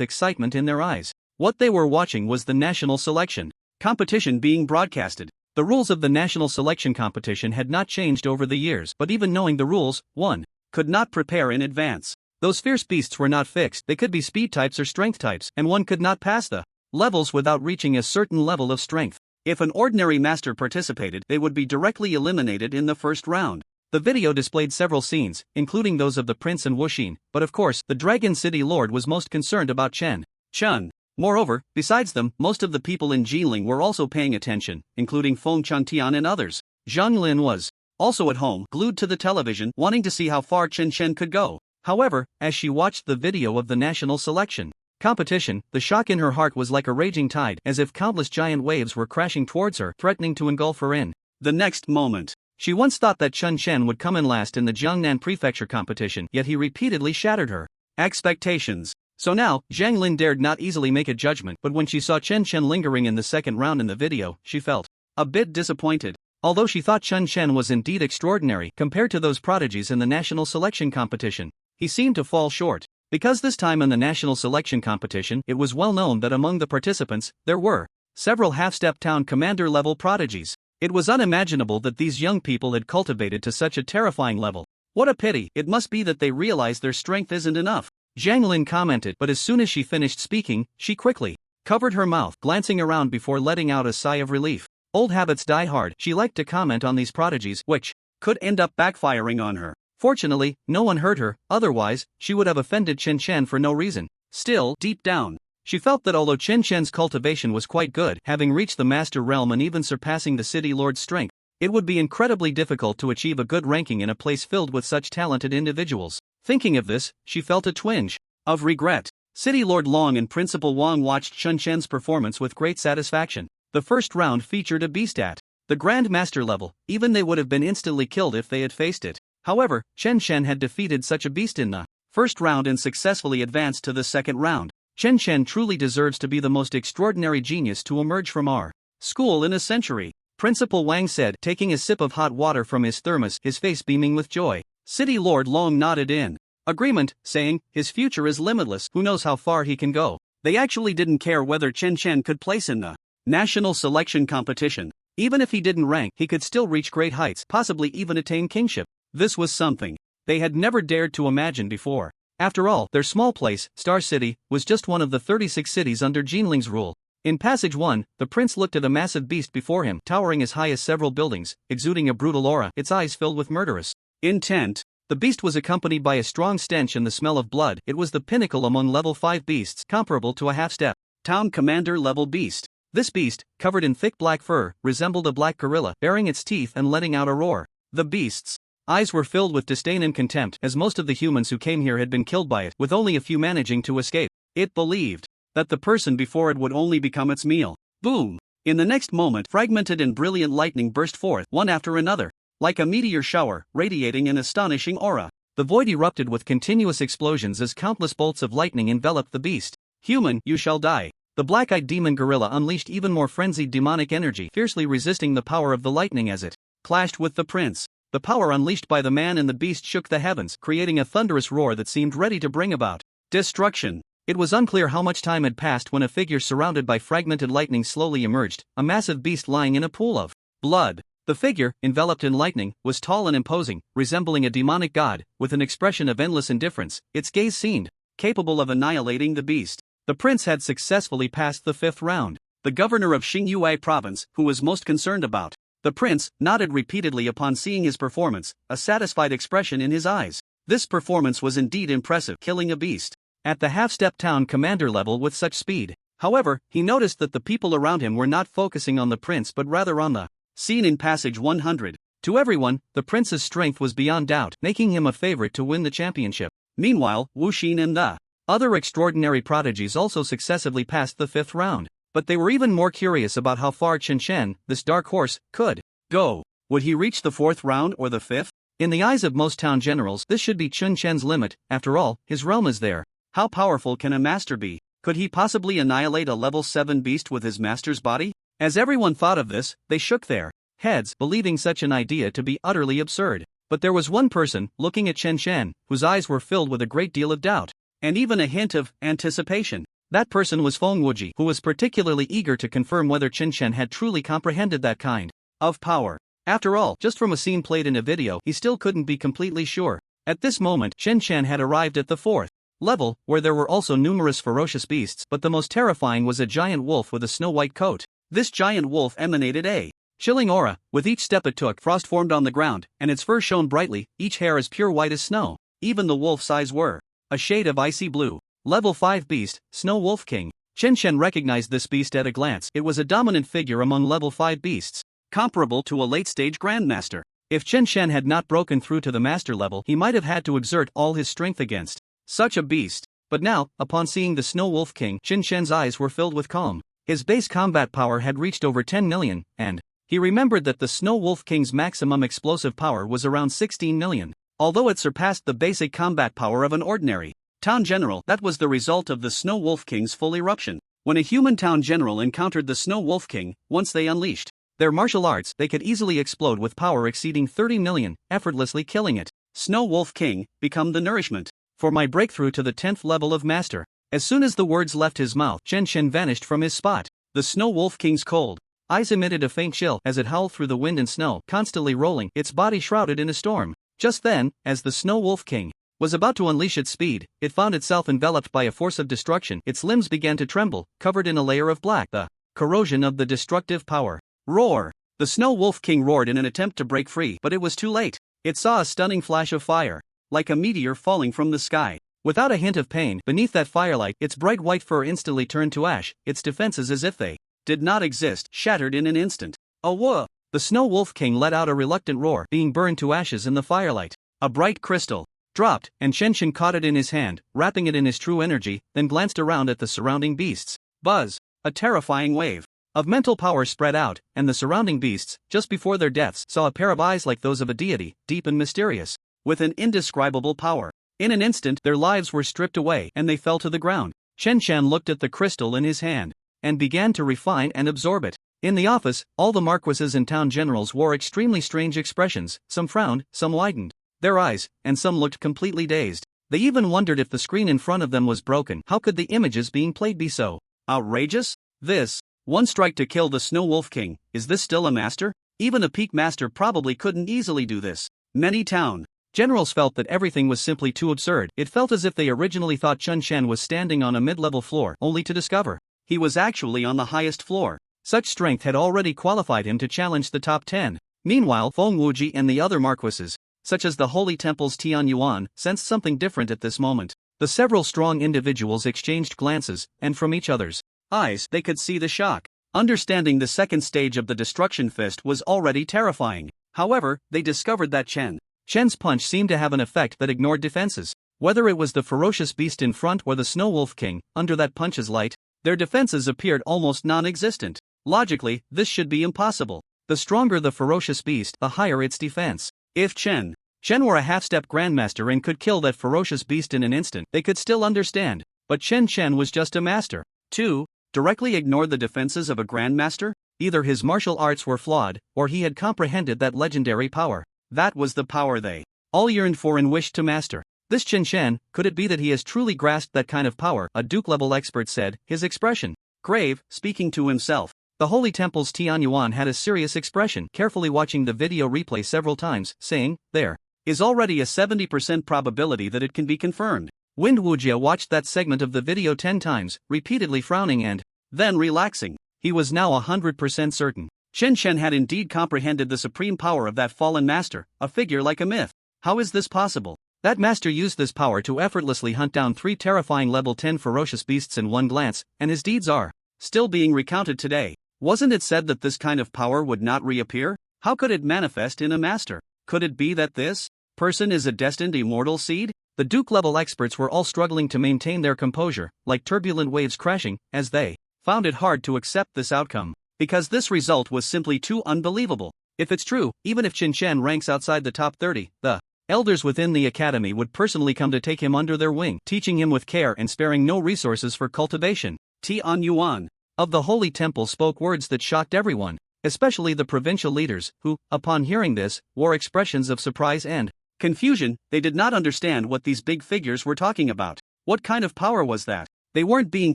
excitement in their eyes. What they were watching was the national selection competition being broadcasted. The rules of the national selection competition had not changed over the years, but even knowing the rules, one could not prepare in advance. Those fierce beasts were not fixed, they could be speed types or strength types, and one could not pass the levels without reaching a certain level of strength. If an ordinary master participated, they would be directly eliminated in the first round. The video displayed several scenes, including those of the prince and Wuxin, but of course, the Dragon City Lord was most concerned about Chen Chun. Moreover, besides them, most of the people in Jiling were also paying attention, including Feng Chantian and others. Zhang Lin was also at home, glued to the television, wanting to see how far Chen Chen could go. However, as she watched the video of the national selection competition, the shock in her heart was like a raging tide, as if countless giant waves were crashing towards her, threatening to engulf her in the next moment. She once thought that Chen Chen would come in last in the Jiangnan Prefecture competition, yet he repeatedly shattered her expectations. So now, Zhang Lin dared not easily make a judgment, but when she saw Chen Chen lingering in the second round in the video, she felt a bit disappointed. Although she thought Chen Chen was indeed extraordinary compared to those prodigies in the national selection competition, he seemed to fall short. Because this time in the national selection competition, it was well known that among the participants, there were several half-step town commander-level prodigies. It was unimaginable that these young people had cultivated to such a terrifying level. What a pity, it must be that they realize their strength isn't enough. Zhang Lin commented, but as soon as she finished speaking, she quickly covered her mouth, glancing around before letting out a sigh of relief. Old habits die hard. She liked to comment on these prodigies, which could end up backfiring on her. Fortunately, no one heard her, otherwise, she would have offended Chen Chen for no reason. Still, deep down, she felt that although Chen Chen's cultivation was quite good, having reached the master realm and even surpassing the city lord's strength, it would be incredibly difficult to achieve a good ranking in a place filled with such talented individuals. Thinking of this, she felt a twinge of regret. City Lord Long and Principal Wang watched Chen Chen's performance with great satisfaction. The first round featured a beast at the Grand Master level, even they would have been instantly killed if they had faced it. However, Chen Chen had defeated such a beast in the first round and successfully advanced to the second round. Chen Chen truly deserves to be the most extraordinary genius to emerge from our school in a century, Principal Wang said, taking a sip of hot water from his thermos, his face beaming with joy. City Lord Long nodded in agreement, saying, his future is limitless, who knows how far he can go. They actually didn't care whether Chen Chen could place in the national selection competition. Even if he didn't rank, he could still reach great heights, possibly even attain kingship. This was something they had never dared to imagine before. After all, their small place, Star City, was just one of the 36 cities under Jinling's rule. In Passage 1, the prince looked at a massive beast before him, towering as high as several buildings, exuding a brutal aura, its eyes filled with murderous intent. The beast was accompanied by a strong stench and the smell of blood. It was the pinnacle among level 5 beasts, comparable to a half-step town commander level beast. This beast, covered in thick black fur, resembled a black gorilla, baring its teeth and letting out a roar. The beast's eyes were filled with disdain and contempt, as most of the humans who came here had been killed by it, with only a few managing to escape. It believed that the person before it would only become its meal. Boom! In the next moment, fragmented and brilliant lightning burst forth, one after another, like a meteor shower, radiating an astonishing aura. The void erupted with continuous explosions as countless bolts of lightning enveloped the beast. Human, you shall die. The black-eyed demon gorilla unleashed even more frenzied demonic energy, fiercely resisting the power of the lightning as it clashed with the prince. The power unleashed by the man and the beast shook the heavens, creating a thunderous roar that seemed ready to bring about destruction. It was unclear how much time had passed when a figure surrounded by fragmented lightning slowly emerged, a massive beast lying in a pool of blood. The figure, enveloped in lightning, was tall and imposing, resembling a demonic god, with an expression of endless indifference. Its gaze seemed capable of annihilating the beast. The prince had successfully passed the 5th round. The governor of Xingyue province, who was most concerned about the prince, nodded repeatedly upon seeing his performance, a satisfied expression in his eyes. This performance was indeed impressive, killing a beast at the half-step town commander level with such speed. However, he noticed that the people around him were not focusing on the prince but rather on the scene in Passage 100. To everyone, the prince's strength was beyond doubt, making him a favorite to win the championship. Meanwhile, Wu Xin and the other extraordinary prodigies also successively passed the 5th round. But they were even more curious about how far Chen Chen, this dark horse, could go. Would he reach the 4th round or the 5th? In the eyes of most town generals, this should be Chen Chen's limit. After all, his realm is there. How powerful can a master be? Could he possibly annihilate a level 7 beast with his master's body? As everyone thought of this, they shook their heads, believing such an idea to be utterly absurd. But there was one person, looking at Chen Chen, whose eyes were filled with a great deal of doubt. and even a hint of anticipation. That person was Feng Wuji, who was particularly eager to confirm whether Chen Shen had truly comprehended that kind of power. After all, just from a scene played in a video, he still couldn't be completely sure. At this moment, Chen Shen had arrived at the 4th level, where there were also numerous ferocious beasts, but the most terrifying was a giant wolf with a snow-white coat. This giant wolf emanated a chilling aura. With each step it took, frost formed on the ground, and its fur shone brightly, each hair as pure white as snow. Even the wolf's eyes were a shade of icy blue. Level 5 beast, Snow Wolf King. Chen Shen recognized this beast at a glance. It was a dominant figure among level 5 beasts, comparable to a late-stage grandmaster. If Chen Shen had not broken through to the master level, he might have had to exert all his strength against such a beast. But now, upon seeing the Snow Wolf King, Chen Shen's eyes were filled with calm. His base combat power had reached over 10 million, and he remembered that the Snow Wolf King's maximum explosive power was around 16 million. Although it surpassed the basic combat power of an ordinary town general, that was the result of the Snow Wolf King's full eruption. When a human town general encountered the Snow Wolf King, once they unleashed their martial arts, they could easily explode with power exceeding 30 million, effortlessly killing it. Snow Wolf King, become the nourishment for my breakthrough to the 10th level of master. As soon as the words left his mouth, Chen Shen vanished from his spot. The Snow Wolf King's cold eyes emitted a faint chill as it howled through the wind and snow, constantly rolling, its body shrouded in a storm. Just then, as the Snow Wolf King was about to unleash its speed, it found itself enveloped by a force of destruction. Its limbs began to tremble, covered in a layer of black, the corrosion of the destructive power. Roar! The Snow Wolf King roared in an attempt to break free, but it was too late. It saw a stunning flash of fire, like a meteor falling from the sky. Without a hint of pain, beneath that firelight, its bright white fur instantly turned to ash, its defenses, as if they did not exist, shattered in an instant. A whoa! The Snow Wolf King let out a reluctant roar, being burned to ashes in the firelight. A bright crystal dropped, and Chen Shen caught it in his hand, wrapping it in his true energy, then glanced around at the surrounding beasts. Buzz! A terrifying wave of mental power spread out, and the surrounding beasts, just before their deaths, saw a pair of eyes like those of a deity, deep and mysterious, with an indescribable power. In an instant, their lives were stripped away, and they fell to the ground. Chen Shen looked at the crystal in his hand, and began to refine and absorb it. In the office, all the marquises and town generals wore extremely strange expressions. Some frowned, some widened their eyes, and some looked completely dazed. They even wondered if the screen in front of them was broken. How could the images being played be so outrageous? This one strike to kill the Snow Wolf King. Is this still a master? Even a peak master probably couldn't easily do this. Many town generals felt that everything was simply too absurd. It felt as if they originally thought Chen Shen was standing on a mid-level floor, only to discover he was actually on the highest floor. Such strength had already qualified him to challenge the top 10. Meanwhile, Feng Wuji and the other marquises, such as the Holy Temple's Tian Yuan, sensed something different at this moment. The several strong individuals exchanged glances, and from each other's eyes they could see the shock. Understanding the second stage of the Destruction Fist was already terrifying. However, they discovered that Shen's punch seemed to have an effect that ignored defenses. Whether it was the ferocious beast in front or the Snow Wolf King, under that punch's light, their defenses appeared almost non-existent. Logically, this should be impossible. The stronger the ferocious beast, the higher its defense. If Chen were a half-step grandmaster and could kill that ferocious beast in an instant, they could still understand. But Chen was just a master. 2. Directly ignore the defenses of a grandmaster? Either his martial arts were flawed, or he had comprehended that legendary power. That was the power they all yearned for and wished to master. This Chen, could it be that he has truly grasped that kind of power? A Duke-level expert said, his expression grave, speaking to himself. The Holy Temple's Tian Yuan had a serious expression, carefully watching the video replay several times, saying, there is already a 70% probability that it can be confirmed. Wind Wujia watched that segment of the video 10 times, repeatedly frowning and then relaxing. He was now 100% certain. Chen had indeed comprehended the supreme power of that fallen master, a figure like a myth. How is this possible? That master used this power to effortlessly hunt down 3 terrifying level 10 ferocious beasts in one glance, and his deeds are still being recounted today. Wasn't it said that this kind of power would not reappear? How could it manifest in a master? Could it be that this person is a destined immortal seed? The Duke-level experts were all struggling to maintain their composure, like turbulent waves crashing, as they found it hard to accept this outcome. Because this result was simply too unbelievable. If it's true, even if Chen ranks outside the top 30, the elders within the academy would personally come to take him under their wing, teaching him with care and sparing no resources for cultivation. Tian Yuan of the Holy Temple spoke words that shocked everyone, especially the provincial leaders, who, upon hearing this, wore expressions of surprise and confusion. They did not understand what these big figures were talking about. What kind of power was that? They weren't being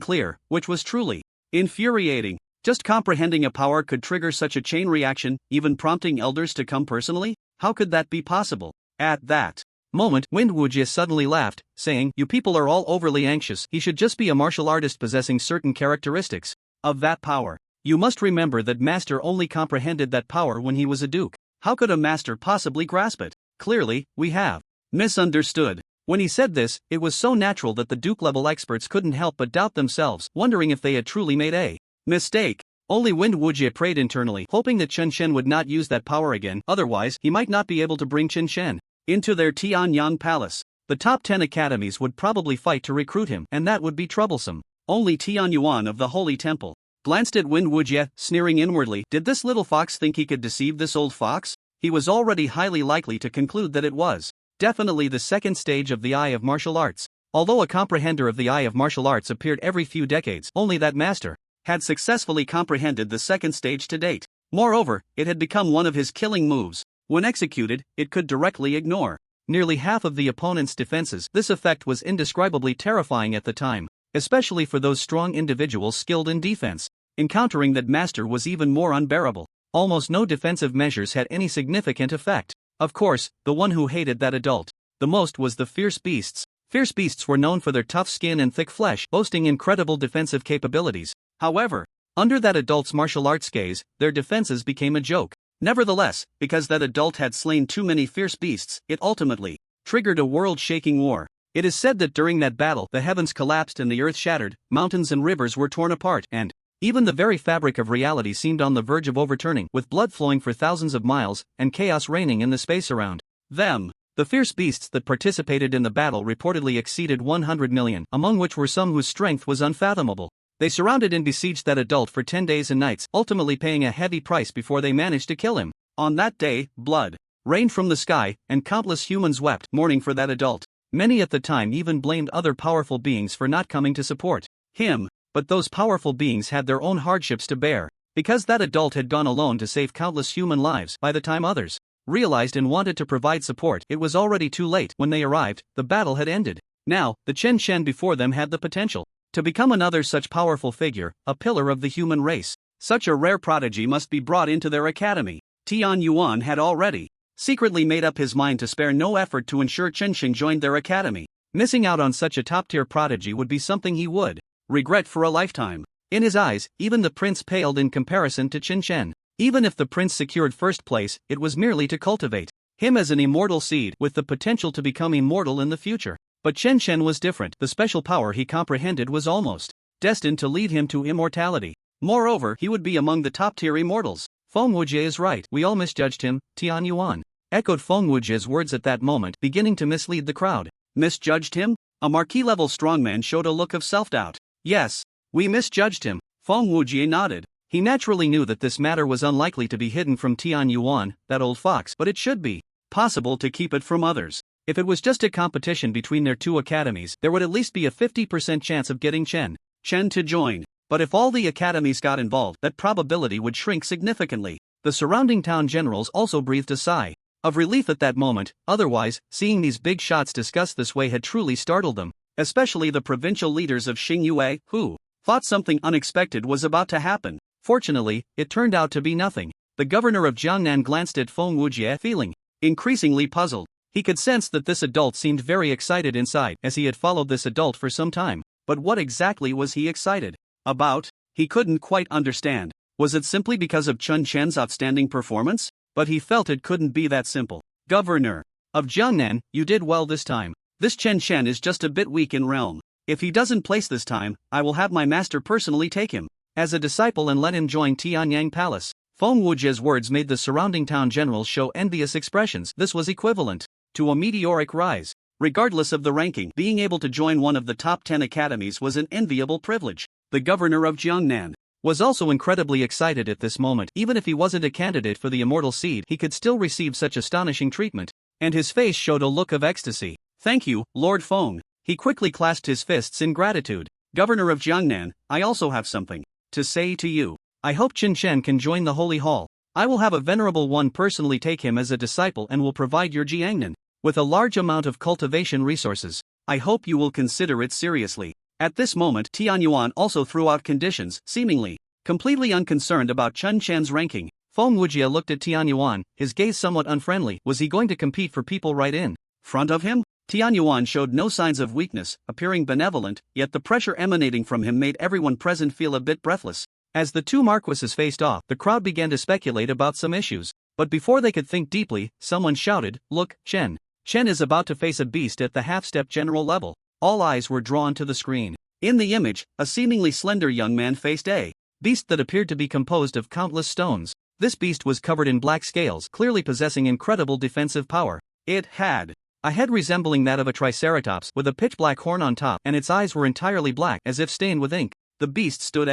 clear, which was truly infuriating. Just comprehending a power could trigger such a chain reaction, even prompting elders to come personally? How could that be possible? At that moment, Wind Wujie suddenly laughed, saying, "You people are all overly anxious. He should just be a martial artist possessing certain characteristics of that power. You must remember that Master only comprehended that power when he was a duke. How could a master possibly grasp it? Clearly, we have misunderstood." When he said this, it was so natural that the duke-level experts couldn't help but doubt themselves, wondering if they had truly made a mistake. Only Wind Wujie prayed internally, hoping that Chen Shen would not use that power again, otherwise he might not be able to bring Chen Shen into their Tianyang palace. The top 10 academies would probably fight to recruit him, and that would be troublesome. Only Tianyuan of the Holy Temple glanced at Wind Wujie, sneering inwardly. Did this little fox think he could deceive this old fox? He was already highly likely to conclude that it was definitely the second stage of the Eye of Martial Arts. Although a comprehender of the Eye of Martial Arts appeared every few decades, only that master had successfully comprehended the second stage to date. Moreover, it had become one of his killing moves. When executed, it could directly ignore nearly half of the opponent's defenses. This effect was indescribably terrifying at the time, especially for those strong individuals skilled in defense. Encountering that master was even more unbearable. Almost no defensive measures had any significant effect. Of course, the one who hated that adult the most was the fierce beasts. Fierce beasts were known for their tough skin and thick flesh, boasting incredible defensive capabilities. However, under that adult's martial arts gaze, their defenses became a joke. Nevertheless, because that adult had slain too many fierce beasts, it ultimately triggered a world-shaking war. It is said that during that battle, the heavens collapsed and the earth shattered, mountains and rivers were torn apart, and even the very fabric of reality seemed on the verge of overturning, with blood flowing for thousands of miles, and chaos reigning in the space around them. The fierce beasts that participated in the battle reportedly exceeded 100 million, among which were some whose strength was unfathomable. They surrounded and besieged that adult for 10 days and nights, ultimately paying a heavy price before they managed to kill him. On that day, blood rained from the sky, and countless humans wept, mourning for that adult. Many at the time even blamed other powerful beings for not coming to support him. But those powerful beings had their own hardships to bear. Because that adult had gone alone to save countless human lives, by the time others realized and wanted to provide support, it was already too late. When they arrived, the battle had ended. Now, the Chen Shen before them had the potential to become another such powerful figure, a pillar of the human race. Such a rare prodigy must be brought into their academy. Tian Yuan had already secretly made up his mind to spare no effort to ensure Chen Shen joined their academy. Missing out on such a top-tier prodigy would be something he would regret for a lifetime. In his eyes, even the prince paled in comparison to Chen Shen. Even if the prince secured first place, it was merely to cultivate him as an immortal seed with the potential to become immortal in the future. But Chen Shen was different. The special power he comprehended was almost destined to lead him to immortality. Moreover, he would be among the top-tier immortals. Feng Wujie is right. We all misjudged him, Tian Yuan echoed Feng Wujie's words at that moment, beginning to mislead the crowd. Misjudged him? A marquis-level strongman showed a look of self-doubt. Yes, we misjudged him. Feng Wujie nodded. He naturally knew that this matter was unlikely to be hidden from Tian Yuan, that old fox, but it should be possible to keep it from others. If it was just a competition between their two academies, there would at least be a 50% chance of getting Chen to join. But if all the academies got involved, that probability would shrink significantly. The surrounding town generals also breathed a sigh of relief at that moment. Otherwise, seeing these big shots discussed this way had truly startled them. Especially the provincial leaders of Xingyue, who thought something unexpected was about to happen. Fortunately, it turned out to be nothing. The governor of Jiangnan glanced at Feng Wujie, feeling increasingly puzzled. He could sense that this adult seemed very excited inside, as he had followed this adult for some time. But what exactly was he excited about? He couldn't quite understand. Was it simply because of Chen Shen's outstanding performance? But he felt it couldn't be that simple. Governor of Jiangnan, you did well this time. This Chen Shen is just a bit weak in realm. If he doesn't place this time, I will have my master personally take him as a disciple and let him join Tianyang Palace. Feng Wujie's words made the surrounding town generals show envious expressions. This was equivalent to a meteoric rise. Regardless of the ranking, being able to join one of the top 10 academies was an enviable privilege. The governor of Jiangnan was also incredibly excited at this moment. Even if he wasn't a candidate for the immortal seed, he could still receive such astonishing treatment. And his face showed a look of ecstasy. Thank you, Lord Feng. He quickly clasped his fists in gratitude. Governor of Jiangnan, I also have something to say to you. I hope Chen Shen can join the Holy Hall. I will have a venerable one personally take him as a disciple and will provide your Jiangnan with a large amount of cultivation resources. I hope you will consider it seriously. At this moment, Tianyuan also threw out conditions, seemingly completely unconcerned about Chun Chen's ranking. Feng Wujia looked at Tianyuan, his gaze somewhat unfriendly. Was he going to compete for people right in front of him? Tianyuan showed no signs of weakness, appearing benevolent, yet the pressure emanating from him made everyone present feel a bit breathless. As the two marquises faced off, the crowd began to speculate about some issues. But before they could think deeply, someone shouted, "Look, Chen! Chen is about to face a beast at the half-step general level." All eyes were drawn to the screen. In the image, a seemingly slender young man faced a beast that appeared to be composed of countless stones. This beast was covered in black scales, clearly possessing incredible defensive power. It had a head resembling that of a triceratops, with a pitch-black horn on top, and its eyes were entirely black, as if stained with ink. The beast stood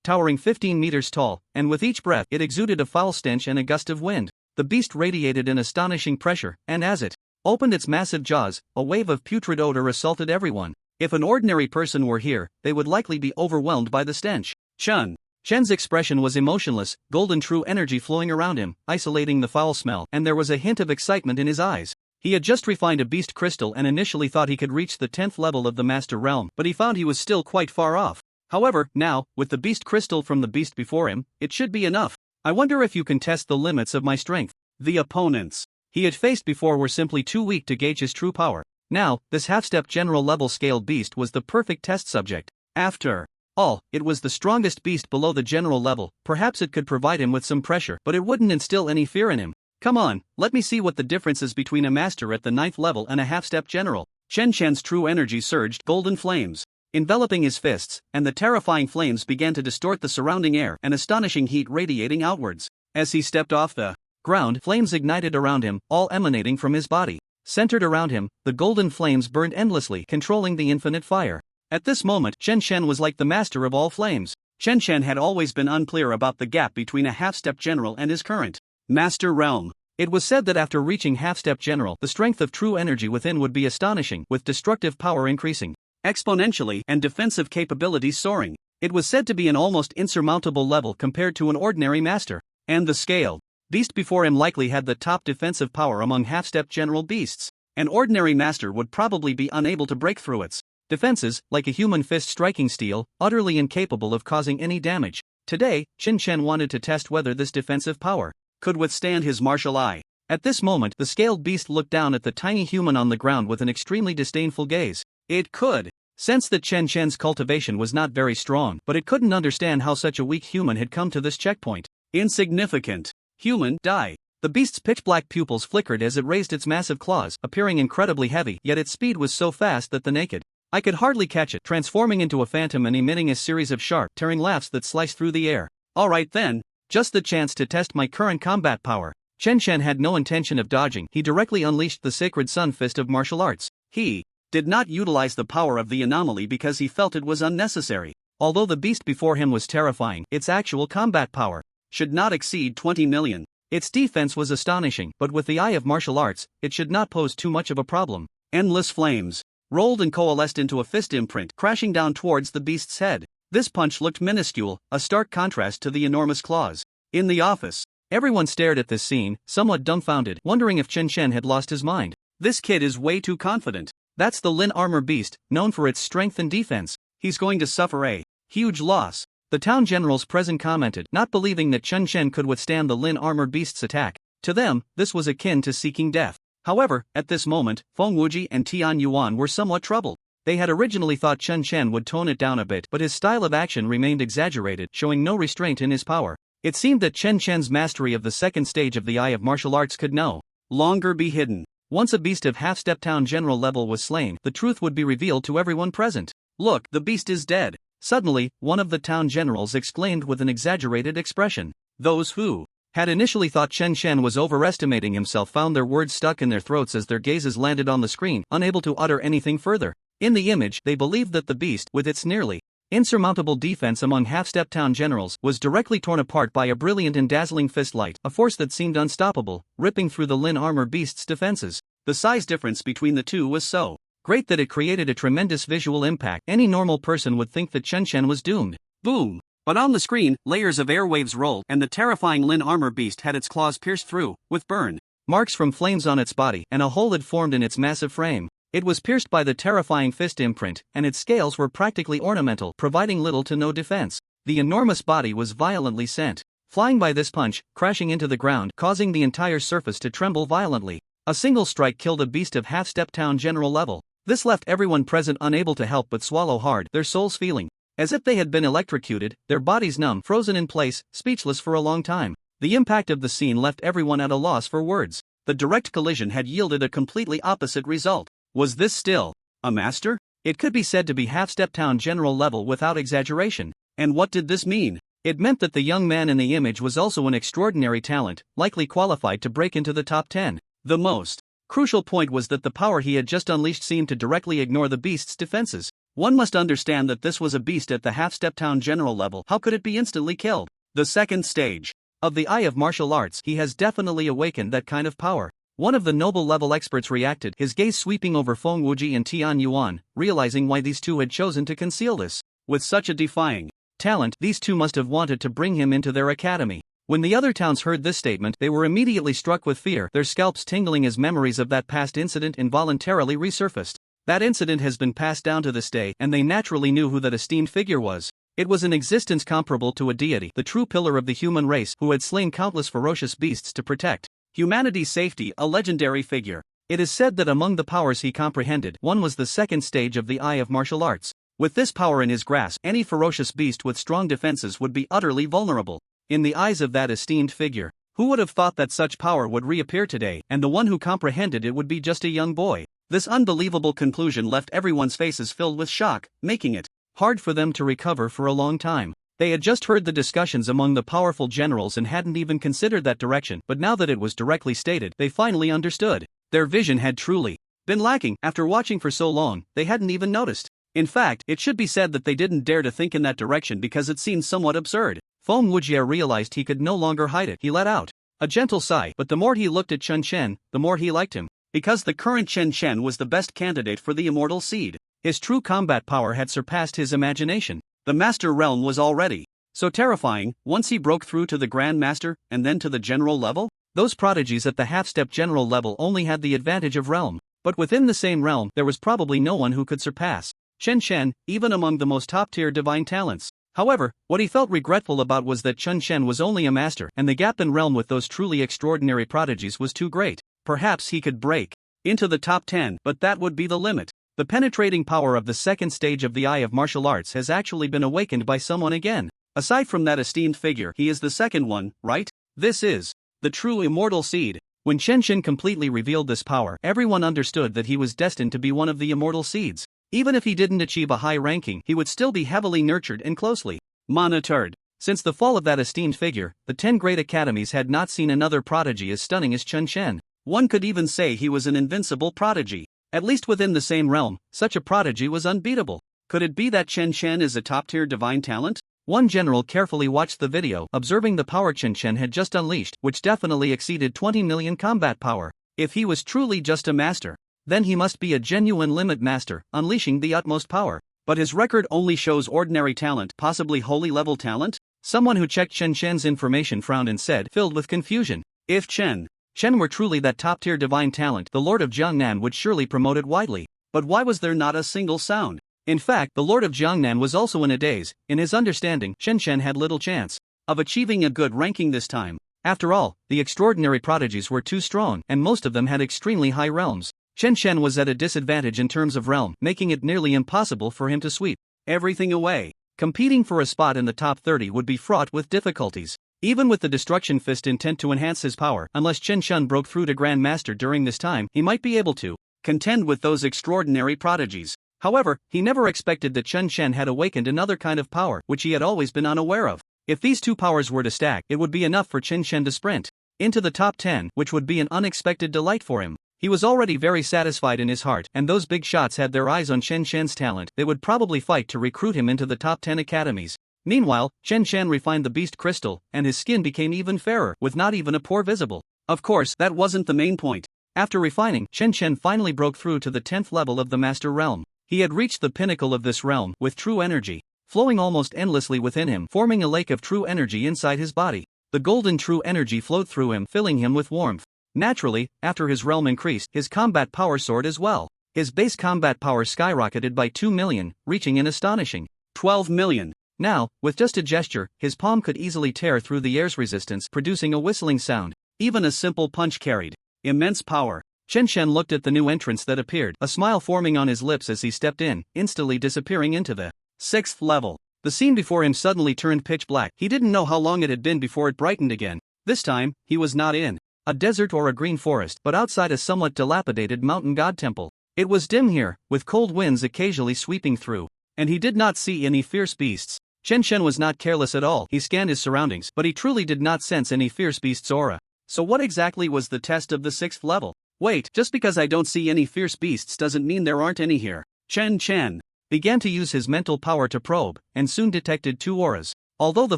towering 15 meters tall, and with each breath it exuded a foul stench and a gust of wind. The beast radiated an astonishing pressure, and as it opened its massive jaws, a wave of putrid odor assaulted everyone. If an ordinary person were here, they would likely be overwhelmed by the stench. Chen's expression was emotionless, golden true energy flowing around him, isolating the foul smell, and there was a hint of excitement in his eyes. He had just refined a beast crystal and initially thought he could reach the 10th level of the Master Realm, but he found he was still quite far off. However, now, with the beast crystal from the beast before him, it should be enough. I wonder if you can test the limits of my strength. The opponents he had faced before were simply too weak to gauge his true power. Now, this half-step general level scaled beast was the perfect test subject. After all, it was the strongest beast below the general level. Perhaps it could provide him with some pressure, but it wouldn't instill any fear in him. Come on, let me see what the difference is between a master at the 9th level and a half-step general. Chen Chen's true energy surged, golden flames enveloping his fists, and the terrifying flames began to distort the surrounding air, an astonishing heat radiating outwards. As he stepped off the ground, flames ignited around him, all emanating from his body. Centered around him, the golden flames burned endlessly, controlling the infinite fire. At this moment, Chen Chen was like the master of all flames. Chen Chen had always been unclear about the gap between a half-step general and his current master realm. It was said that after reaching half-step general, the strength of true energy within would be astonishing, with destructive power increasing exponentially and defensive capabilities soaring. It was said to be an almost insurmountable level compared to an ordinary master. And the scaled beast before him likely had the top defensive power among half-step general beasts. An ordinary master would probably be unable to break through its defenses, like a human fist striking steel, utterly incapable of causing any damage. Today, Chen Chen wanted to test whether this defensive power could withstand his martial eye. At this moment, the scaled beast looked down at the tiny human on the ground with an extremely disdainful gaze. It could sense that Chen Chen's cultivation was not very strong, but it couldn't understand how such a weak human had come to this checkpoint. Insignificant human, die. The beast's pitch-black pupils flickered as it raised its massive claws, appearing incredibly heavy, yet its speed was so fast that the naked eye could hardly catch it, transforming into a phantom and emitting a series of sharp, tearing laughs that sliced through the air. Alright then, just the chance to test my current combat power. Chen Chen had no intention of dodging. He directly unleashed the sacred sun fist of martial arts. He did not utilize the power of the anomaly because he felt it was unnecessary. Although the beast before him was terrifying, its actual combat power should not exceed 20 million. Its defense was astonishing, but with the eye of martial arts, it should not pose too much of a problem. Endless flames rolled and coalesced into a fist imprint, crashing down towards the beast's head. This punch looked minuscule, a stark contrast to the enormous claws. In the office, everyone stared at this scene, somewhat dumbfounded, wondering if Chen Chen had lost his mind. This kid is way too confident. That's the Lin armor beast, known for its strength and defense. He's going to suffer a huge loss. The town generals present commented, not believing that Chen Chen could withstand the Lin armor beast's attack. To them, this was akin to seeking death. However, at this moment, Feng Wuji and Tian Yuan were somewhat troubled. They had originally thought Chen Chen would tone it down a bit, but his style of action remained exaggerated, showing no restraint in his power. It seemed that Chen Chen's mastery of the second stage of the Eye of Martial Arts could no longer be hidden. Once a beast of half-step town general level was slain, the truth would be revealed to everyone present. Look, the beast is dead. Suddenly, one of the town generals exclaimed with an exaggerated expression. Those who had initially thought Chen Chen was overestimating himself found their words stuck in their throats as their gazes landed on the screen, unable to utter anything further. In the image, they believed that the beast, with its nearly insurmountable defense among half-step town generals, was directly torn apart by a brilliant and dazzling fist light, a force that seemed unstoppable, ripping through the Lin armor beast's defenses. The size difference between the two was so great that it created a tremendous visual impact. Any normal person would think that Chen Chen was doomed. Boom! But on the screen, layers of airwaves rolled, and the terrifying Lin armor beast had its claws pierced through, with burn marks from flames on its body, and a hole had formed in its massive frame. It was pierced by the terrifying fist imprint, and its scales were practically ornamental, providing little to no defense. The enormous body was violently sent flying by this punch, crashing into the ground, causing the entire surface to tremble violently. A single strike killed a beast of half-step town general level. This left everyone present unable to help but swallow hard, their souls feeling as if they had been electrocuted, their bodies numb, frozen in place, speechless for a long time. The impact of the scene left everyone at a loss for words. The direct collision had yielded a completely opposite result. Was this still a master? It could be said to be half-step town general level without exaggeration. And what did this mean? It meant that the young man in the image was also an extraordinary talent, likely qualified to break into the top 10. The most crucial point was that the power he had just unleashed seemed to directly ignore the beast's defenses. One must understand that this was a beast at the half-step town general level. How could it be instantly killed? The second stage of the Eye of Martial Arts. He has definitely awakened that kind of power. One of the noble level experts reacted, his gaze sweeping over Feng Wuji and Tian Yuan, realizing why these two had chosen to conceal this. With such a defying talent, these two must have wanted to bring him into their academy. When the other towns heard this statement, they were immediately struck with fear, their scalps tingling as memories of that past incident involuntarily resurfaced. That incident has been passed down to this day, and they naturally knew who that esteemed figure was. It was an existence comparable to a deity, the true pillar of the human race, who had slain countless ferocious beasts to protect humanity's safety, a legendary figure. It is said that among the powers he comprehended, one was the second stage of the Eye of Martial Arts. With this power in his grasp, any ferocious beast with strong defenses would be utterly vulnerable. In the eyes of that esteemed figure, who would have thought that such power would reappear today, and the one who comprehended it would be just a young boy? This unbelievable conclusion left everyone's faces filled with shock, making it hard for them to recover for a long time. They had just heard the discussions among the powerful generals and hadn't even considered that direction, but now that it was directly stated, they finally understood. Their vision had truly been lacking. After watching for so long, they hadn't even noticed. In fact, it should be said that they didn't dare to think in that direction because it seemed somewhat absurd. Feng Wujian realized he could no longer hide it. He let out a gentle sigh, but the more he looked at Chen Chen, the more he liked him. Because the current Chen Chen was the best candidate for the immortal seed. His true combat power had surpassed his imagination. The Master Realm was already so terrifying. Once he broke through to the Grand Master, and then to the general level, those prodigies at the half-step general level only had the advantage of realm. But within the same realm, there was probably no one who could surpass Chen Chen, even among the most top-tier divine talents. However, what he felt regretful about was that Chen Chen was only a master, and the gap in realm with those truly extraordinary prodigies was too great. Perhaps he could break into the top 10, but that would be the limit. The penetrating power of the second stage of the Eye of Martial Arts has actually been awakened by someone again. Aside from that esteemed figure, he is the second one, right? This is the true immortal seed. When Chen Chen completely revealed this power, everyone understood that he was destined to be one of the immortal seeds. Even if he didn't achieve a high ranking, he would still be heavily nurtured and closely monitored. Since the fall of that esteemed figure, the 10 great academies had not seen another prodigy as stunning as Chen Chen. One could even say he was an invincible prodigy. At least within the same realm, such a prodigy was unbeatable. Could it be that Chen Chen is a top-tier divine talent? One general carefully watched the video, observing the power Chen Chen had just unleashed, which definitely exceeded 20 million combat power. If he was truly just a master, then he must be a genuine limit master, unleashing the utmost power. But his record only shows ordinary talent, possibly holy level talent? Someone who checked Chen Chen's information frowned and said, filled with confusion, if Chen were truly that top-tier divine talent, the Lord of Jiangnan would surely promote it widely. But why was there not a single sound? In fact, the Lord of Jiangnan was also in a daze. In his understanding, Chen Chen had little chance of achieving a good ranking this time. After all, the extraordinary prodigies were too strong, and most of them had extremely high realms. Chen Chen was at a disadvantage in terms of realm, making it nearly impossible for him to sweep everything away. Competing for a spot in the top 30 would be fraught with difficulties. Even with the Destruction Fist intent to enhance his power, unless Chen Chen broke through to Grand Master during this time, he might be able to contend with those extraordinary prodigies. However, he never expected that Chen Chen had awakened another kind of power, which he had always been unaware of. If these two powers were to stack, it would be enough for Chen Chen to sprint into the top 10, which would be an unexpected delight for him. He was already very satisfied in his heart, and those big shots had their eyes on Chen Chen's talent. They would probably fight to recruit him into the top 10 academies. Meanwhile, Chen Chen refined the beast crystal, and his skin became even fairer, with not even a pore visible. Of course, that wasn't the main point. After refining, Chen Chen finally broke through to the 10th level of the Master Realm. He had reached the pinnacle of this realm, with true energy flowing almost endlessly within him, forming a lake of true energy inside his body. The golden true energy flowed through him, filling him with warmth. Naturally, after his realm increased, his combat power soared as well. his base combat power skyrocketed by 2 million, reaching an astonishing 12 million. Now, with just a gesture, his palm could easily tear through the air's resistance, producing a whistling sound. Even a simple punch carried immense power. Chen Shen looked at the new entrance that appeared, a smile forming on his lips as he stepped in, instantly disappearing into the 6th level. The scene before him suddenly turned pitch black. He didn't know how long it had been before it brightened again. This time, he was not in a desert or a green forest, but outside a somewhat dilapidated mountain god temple. It was dim here, with cold winds occasionally sweeping through, and he did not see any fierce beasts. Chen Shen was not careless at all. He scanned his surroundings, but he truly did not sense any fierce beast's aura. So what exactly was the test of the 6th level? Wait, just because I don't see any fierce beasts doesn't mean there aren't any here. Chen Chen began to use his mental power to probe, and soon detected 2 auras. Although the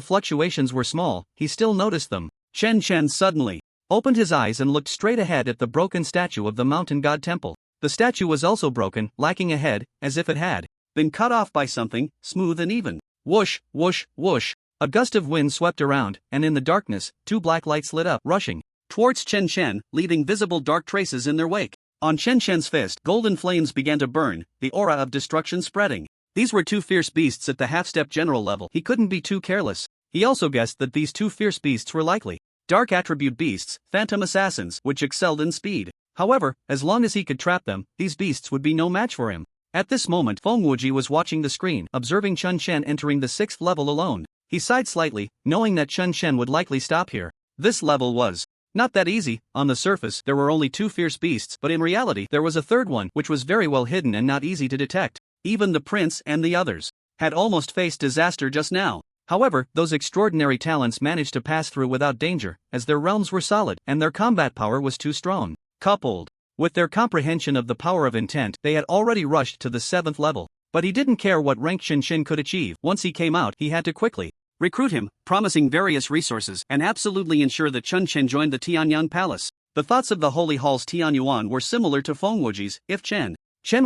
fluctuations were small, he still noticed them. Chen Chen suddenly opened his eyes and looked straight ahead at the broken statue of the mountain god temple. The statue was also broken, lacking a head, as if it had been cut off by something, smooth and even. Whoosh, whoosh, whoosh. A gust of wind swept around, and in the darkness, 2 black lights lit up, rushing towards Chen Chen, leaving visible dark traces in their wake. On Chen Chen's fist, golden flames began to burn, the aura of destruction spreading. These were 2 fierce beasts at the half-step general level. He couldn't be too careless. He also guessed that these 2 fierce beasts were likely dark attribute beasts, phantom assassins, which excelled in speed. However, as long as he could trap them, these beasts would be no match for him. At this moment, Feng Wuji was watching the screen, observing Chen Chen entering the 6th level alone. He sighed slightly, knowing that Chen Chen would likely stop here. This level was not that easy. On the surface, there were only 2 fierce beasts, but in reality, there was a third one, which was very well hidden and not easy to detect. Even the prince and the others had almost faced disaster just now. However, those extraordinary talents managed to pass through without danger, as their realms were solid, and their combat power was too strong. Coupled with their comprehension of the power of intent, they had already rushed to the 7th level. But he didn't care what rank Chen Chen could achieve. Once he came out, he had to quickly recruit him, promising various resources, and absolutely ensure that Chen Chen joined the Tianyang Palace. The thoughts of the Holy Hall's Tianyuan were similar to Feng Wuji's. If Chen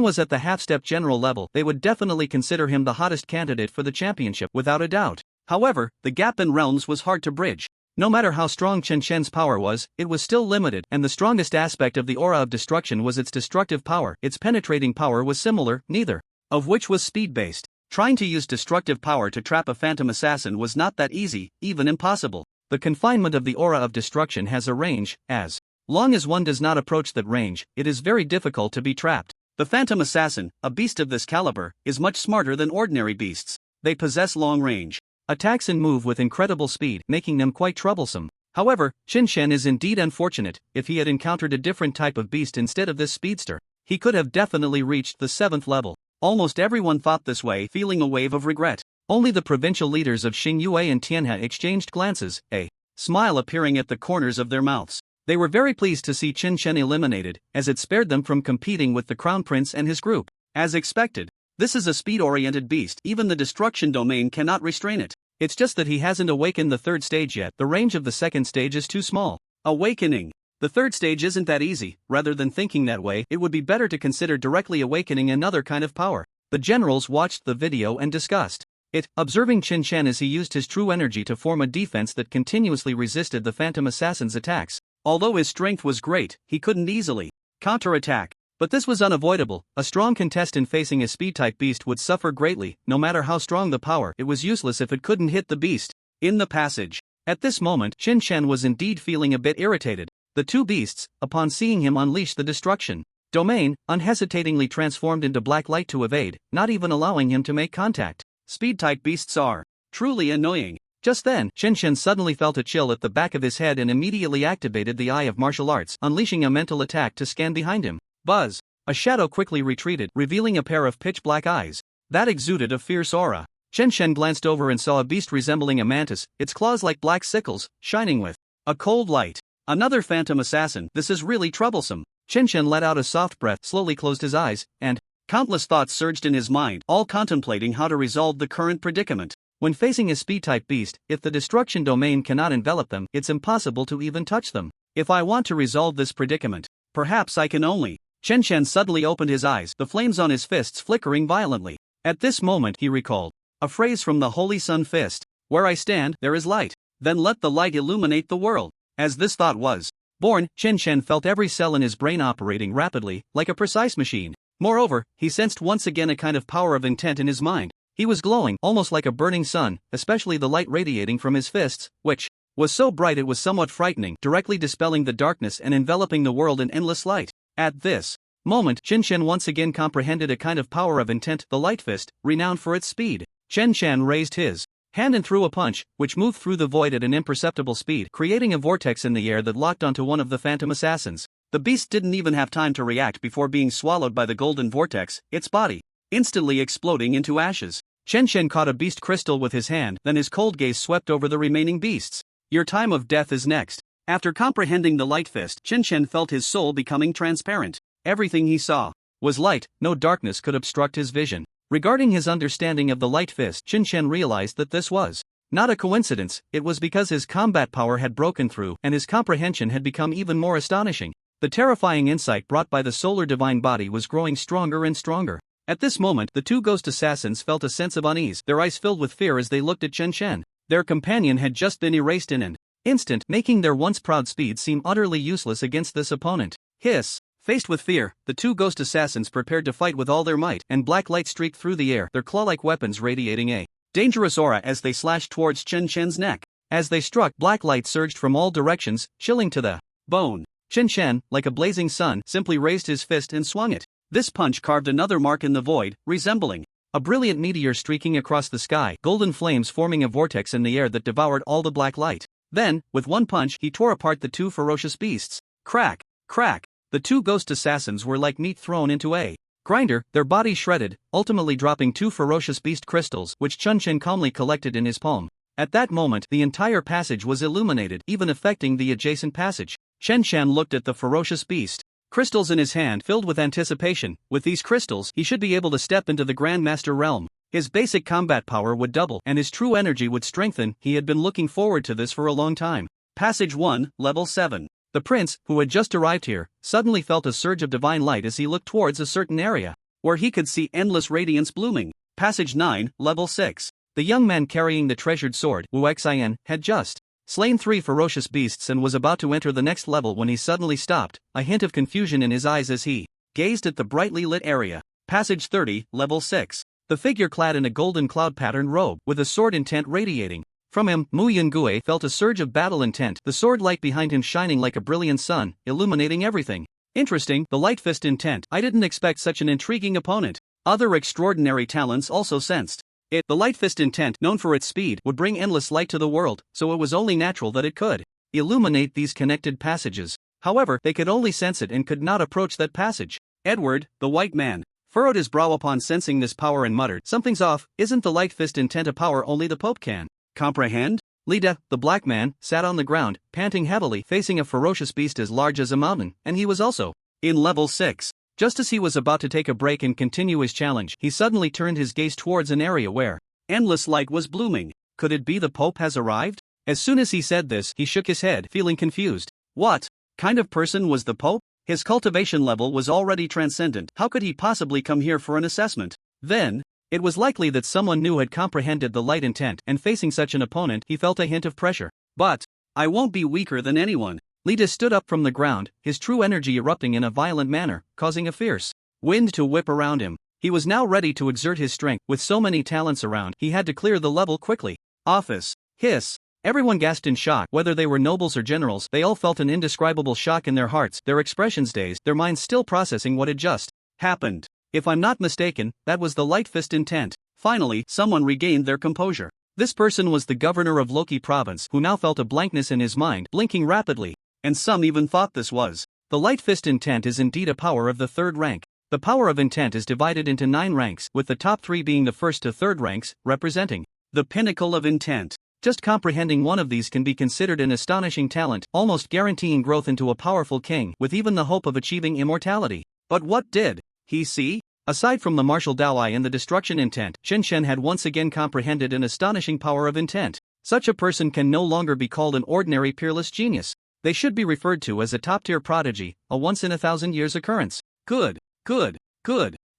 was at the half-step general level, they would definitely consider him the hottest candidate for the championship, without a doubt. However, the gap in realms was hard to bridge. No matter how strong Chen Chen's power was, it was still limited, and the strongest aspect of the aura of destruction was its destructive power. Its penetrating power was similar, neither of which was speed-based. Trying to use destructive power to trap a phantom assassin was not that easy, even impossible. The confinement of the aura of destruction has a range. As long as one does not approach that range, it is very difficult to be trapped. The phantom assassin, a beast of this caliber, is much smarter than ordinary beasts. They possess long range attacks and move with incredible speed, making them quite troublesome. However, Chen Chen is indeed unfortunate. If he had encountered a different type of beast instead of this speedster, he could have definitely reached the 7th level. Almost everyone thought this way, feeling a wave of regret. Only the provincial leaders of Xingyue and Tianhe exchanged glances, a smile appearing at the corners of their mouths. They were very pleased to see Chen Chen eliminated, as it spared them from competing with the Crown Prince and his group. As expected, this is a speed-oriented beast. Even the destruction domain cannot restrain it. It's just that he hasn't awakened the 3rd stage yet. The range of the 2nd stage is too small. Awakening the 3rd stage isn't that easy. Rather than thinking that way, it would be better to consider directly awakening another kind of power. The generals watched the video and discussed it, observing Chen Chen as he used his true energy to form a defense that continuously resisted the phantom assassin's attacks. Although his strength was great, he couldn't easily counterattack. But this was unavoidable. A strong contestant facing a speed-type beast would suffer greatly. No matter how strong the power, it was useless if it couldn't hit the beast in the passage. At this moment, Chen Chen was indeed feeling a bit irritated. The 2 beasts, upon seeing him unleash the destruction domain, unhesitatingly transformed into black light to evade, not even allowing him to make contact. Speed-type beasts are truly annoying. Just then, Chen Chen suddenly felt a chill at the back of his head and immediately activated the Eye of Martial Arts, unleashing a mental attack to scan behind him. Buzz! A shadow quickly retreated, revealing a pair of pitch-black eyes that exuded a fierce aura. Chen Chen glanced over and saw a beast resembling a mantis, its claws like black sickles, shining with a cold light. Another phantom assassin. This is really troublesome. Chen Chen let out a soft breath, slowly closed his eyes, and countless thoughts surged in his mind, all contemplating how to resolve the current predicament. When facing a speed-type beast, if the destruction domain cannot envelop them, it's impossible to even touch them. If I want to resolve this predicament, perhaps I can only. Chen Chen suddenly opened his eyes, the flames on his fists flickering violently. At this moment he recalled a phrase from the Holy Sun Fist. Where I stand, there is light. Then let the light illuminate the world. As this thought was born, Chen Chen felt every cell in his brain operating rapidly, like a precise machine. Moreover, he sensed once again a kind of power of intent in his mind. He was glowing, almost like a burning sun, especially the light radiating from his fists, which was so bright it was somewhat frightening, directly dispelling the darkness and enveloping the world in endless light. At this moment, Chen once again comprehended a kind of power of intent, the light fist, renowned for its speed. Chen raised his hand and threw a punch, which moved through the void at an imperceptible speed, creating a vortex in the air that locked onto one of the phantom assassins. The beast didn't even have time to react before being swallowed by the golden vortex, its body instantly exploding into ashes. Chen caught a beast crystal with his hand, then his cold gaze swept over the remaining beasts. Your time of death is next. After comprehending the light fist, Chen felt his soul becoming transparent. Everything he saw was light, no darkness could obstruct his vision. Regarding his understanding of the light fist, Chen realized that this was not a coincidence, it was because his combat power had broken through and his comprehension had become even more astonishing. The terrifying insight brought by the solar divine body was growing stronger and stronger. At this moment, the two ghost assassins felt a sense of unease, their eyes filled with fear as they looked at Chen. Their companion had just been erased in an instant, making their once proud speed seem utterly useless against this opponent. Hiss! Faced with fear, the two ghost assassins prepared to fight with all their might, and black light streaked through the air, their claw-like weapons radiating a dangerous aura as they slashed towards Chen's neck. As they struck, black light surged from all directions, chilling to the bone. Chen, like a blazing sun, simply raised his fist and swung it. This punch carved another mark in the void, resembling a brilliant meteor streaking across the sky, golden flames forming a vortex in the air that devoured all the black light. Then, with one punch, he tore apart the two ferocious beasts. Crack! Crack! The two ghost assassins were like meat thrown into a grinder, their bodies shredded, ultimately dropping two ferocious beast crystals, which Chen calmly collected in his palm. At that moment, the entire passage was illuminated, even affecting the adjacent passage. Chen looked at the ferocious beast crystals in his hand, filled with anticipation. With these crystals, he should be able to step into the Grandmaster realm. His basic combat power would double, and his true energy would strengthen. He had been looking forward to this for a long time. Passage 1, Level 7. The prince, who had just arrived here, suddenly felt a surge of divine light as he looked towards a certain area, where he could see endless radiance blooming. Passage 9, Level 6. The young man carrying the treasured sword, Wu Xian, had just slain 3 ferocious beasts and was about to enter the next level when he suddenly stopped, a hint of confusion in his eyes as he gazed at the brightly lit area. Passage 30, Level 6. The figure clad in a golden cloud-patterned robe, with a sword intent radiating from him, Mu Yungue felt a surge of battle intent, the sword light behind him shining like a brilliant sun, illuminating everything. Interesting, the light fist intent. I didn't expect such an intriguing opponent. Other extraordinary talents also sensed it. The light fist intent, known for its speed, would bring endless light to the world, so it was only natural that it could illuminate these connected passages. However, they could only sense it and could not approach that passage. Edward, the white man, furrowed his brow upon sensing this power and muttered, "Something's off. Isn't the light fist intent a power only the Pope can comprehend?" Lida, the black man, sat on the ground, panting heavily, facing a ferocious beast as large as a mountain, and he was also in Level 6. Just as he was about to take a break and continue his challenge, he suddenly turned his gaze towards an area where endless light was blooming. Could it be the Pope has arrived? As soon as he said this, he shook his head, feeling confused. What kind of person was the Pope? His cultivation level was already transcendent. How could he possibly come here for an assessment? Then, it was likely that someone new had comprehended the light intent, and facing such an opponent, he felt a hint of pressure. But I won't be weaker than anyone. Lida stood up from the ground, his true energy erupting in a violent manner, causing a fierce wind to whip around him. He was now ready to exert his strength. With so many talents around, he had to clear the level quickly. Office. Hiss. Everyone gasped in shock. Whether they were nobles or generals, they all felt an indescribable shock in their hearts, their expressions dazed, their minds still processing what had just happened. If I'm not mistaken, that was the light fist intent. Finally, someone regained their composure. This person was the governor of Loki province, who now felt a blankness in his mind, blinking rapidly. And some even thought this was the light fist intent is indeed a power of the 3rd rank. The power of intent is divided into 9 ranks, with the top 3 being the 1st to 3rd ranks, representing the pinnacle of intent. Just comprehending one of these can be considered an astonishing talent, almost guaranteeing growth into a powerful king, with even the hope of achieving immortality. But what did he see? Aside from the martial Dao and the destruction intent, Chen had once again comprehended an astonishing power of intent. Such a person can no longer be called an ordinary peerless genius. They should be referred to as a top-tier prodigy, a once-in-a-thousand-years occurrence. Good.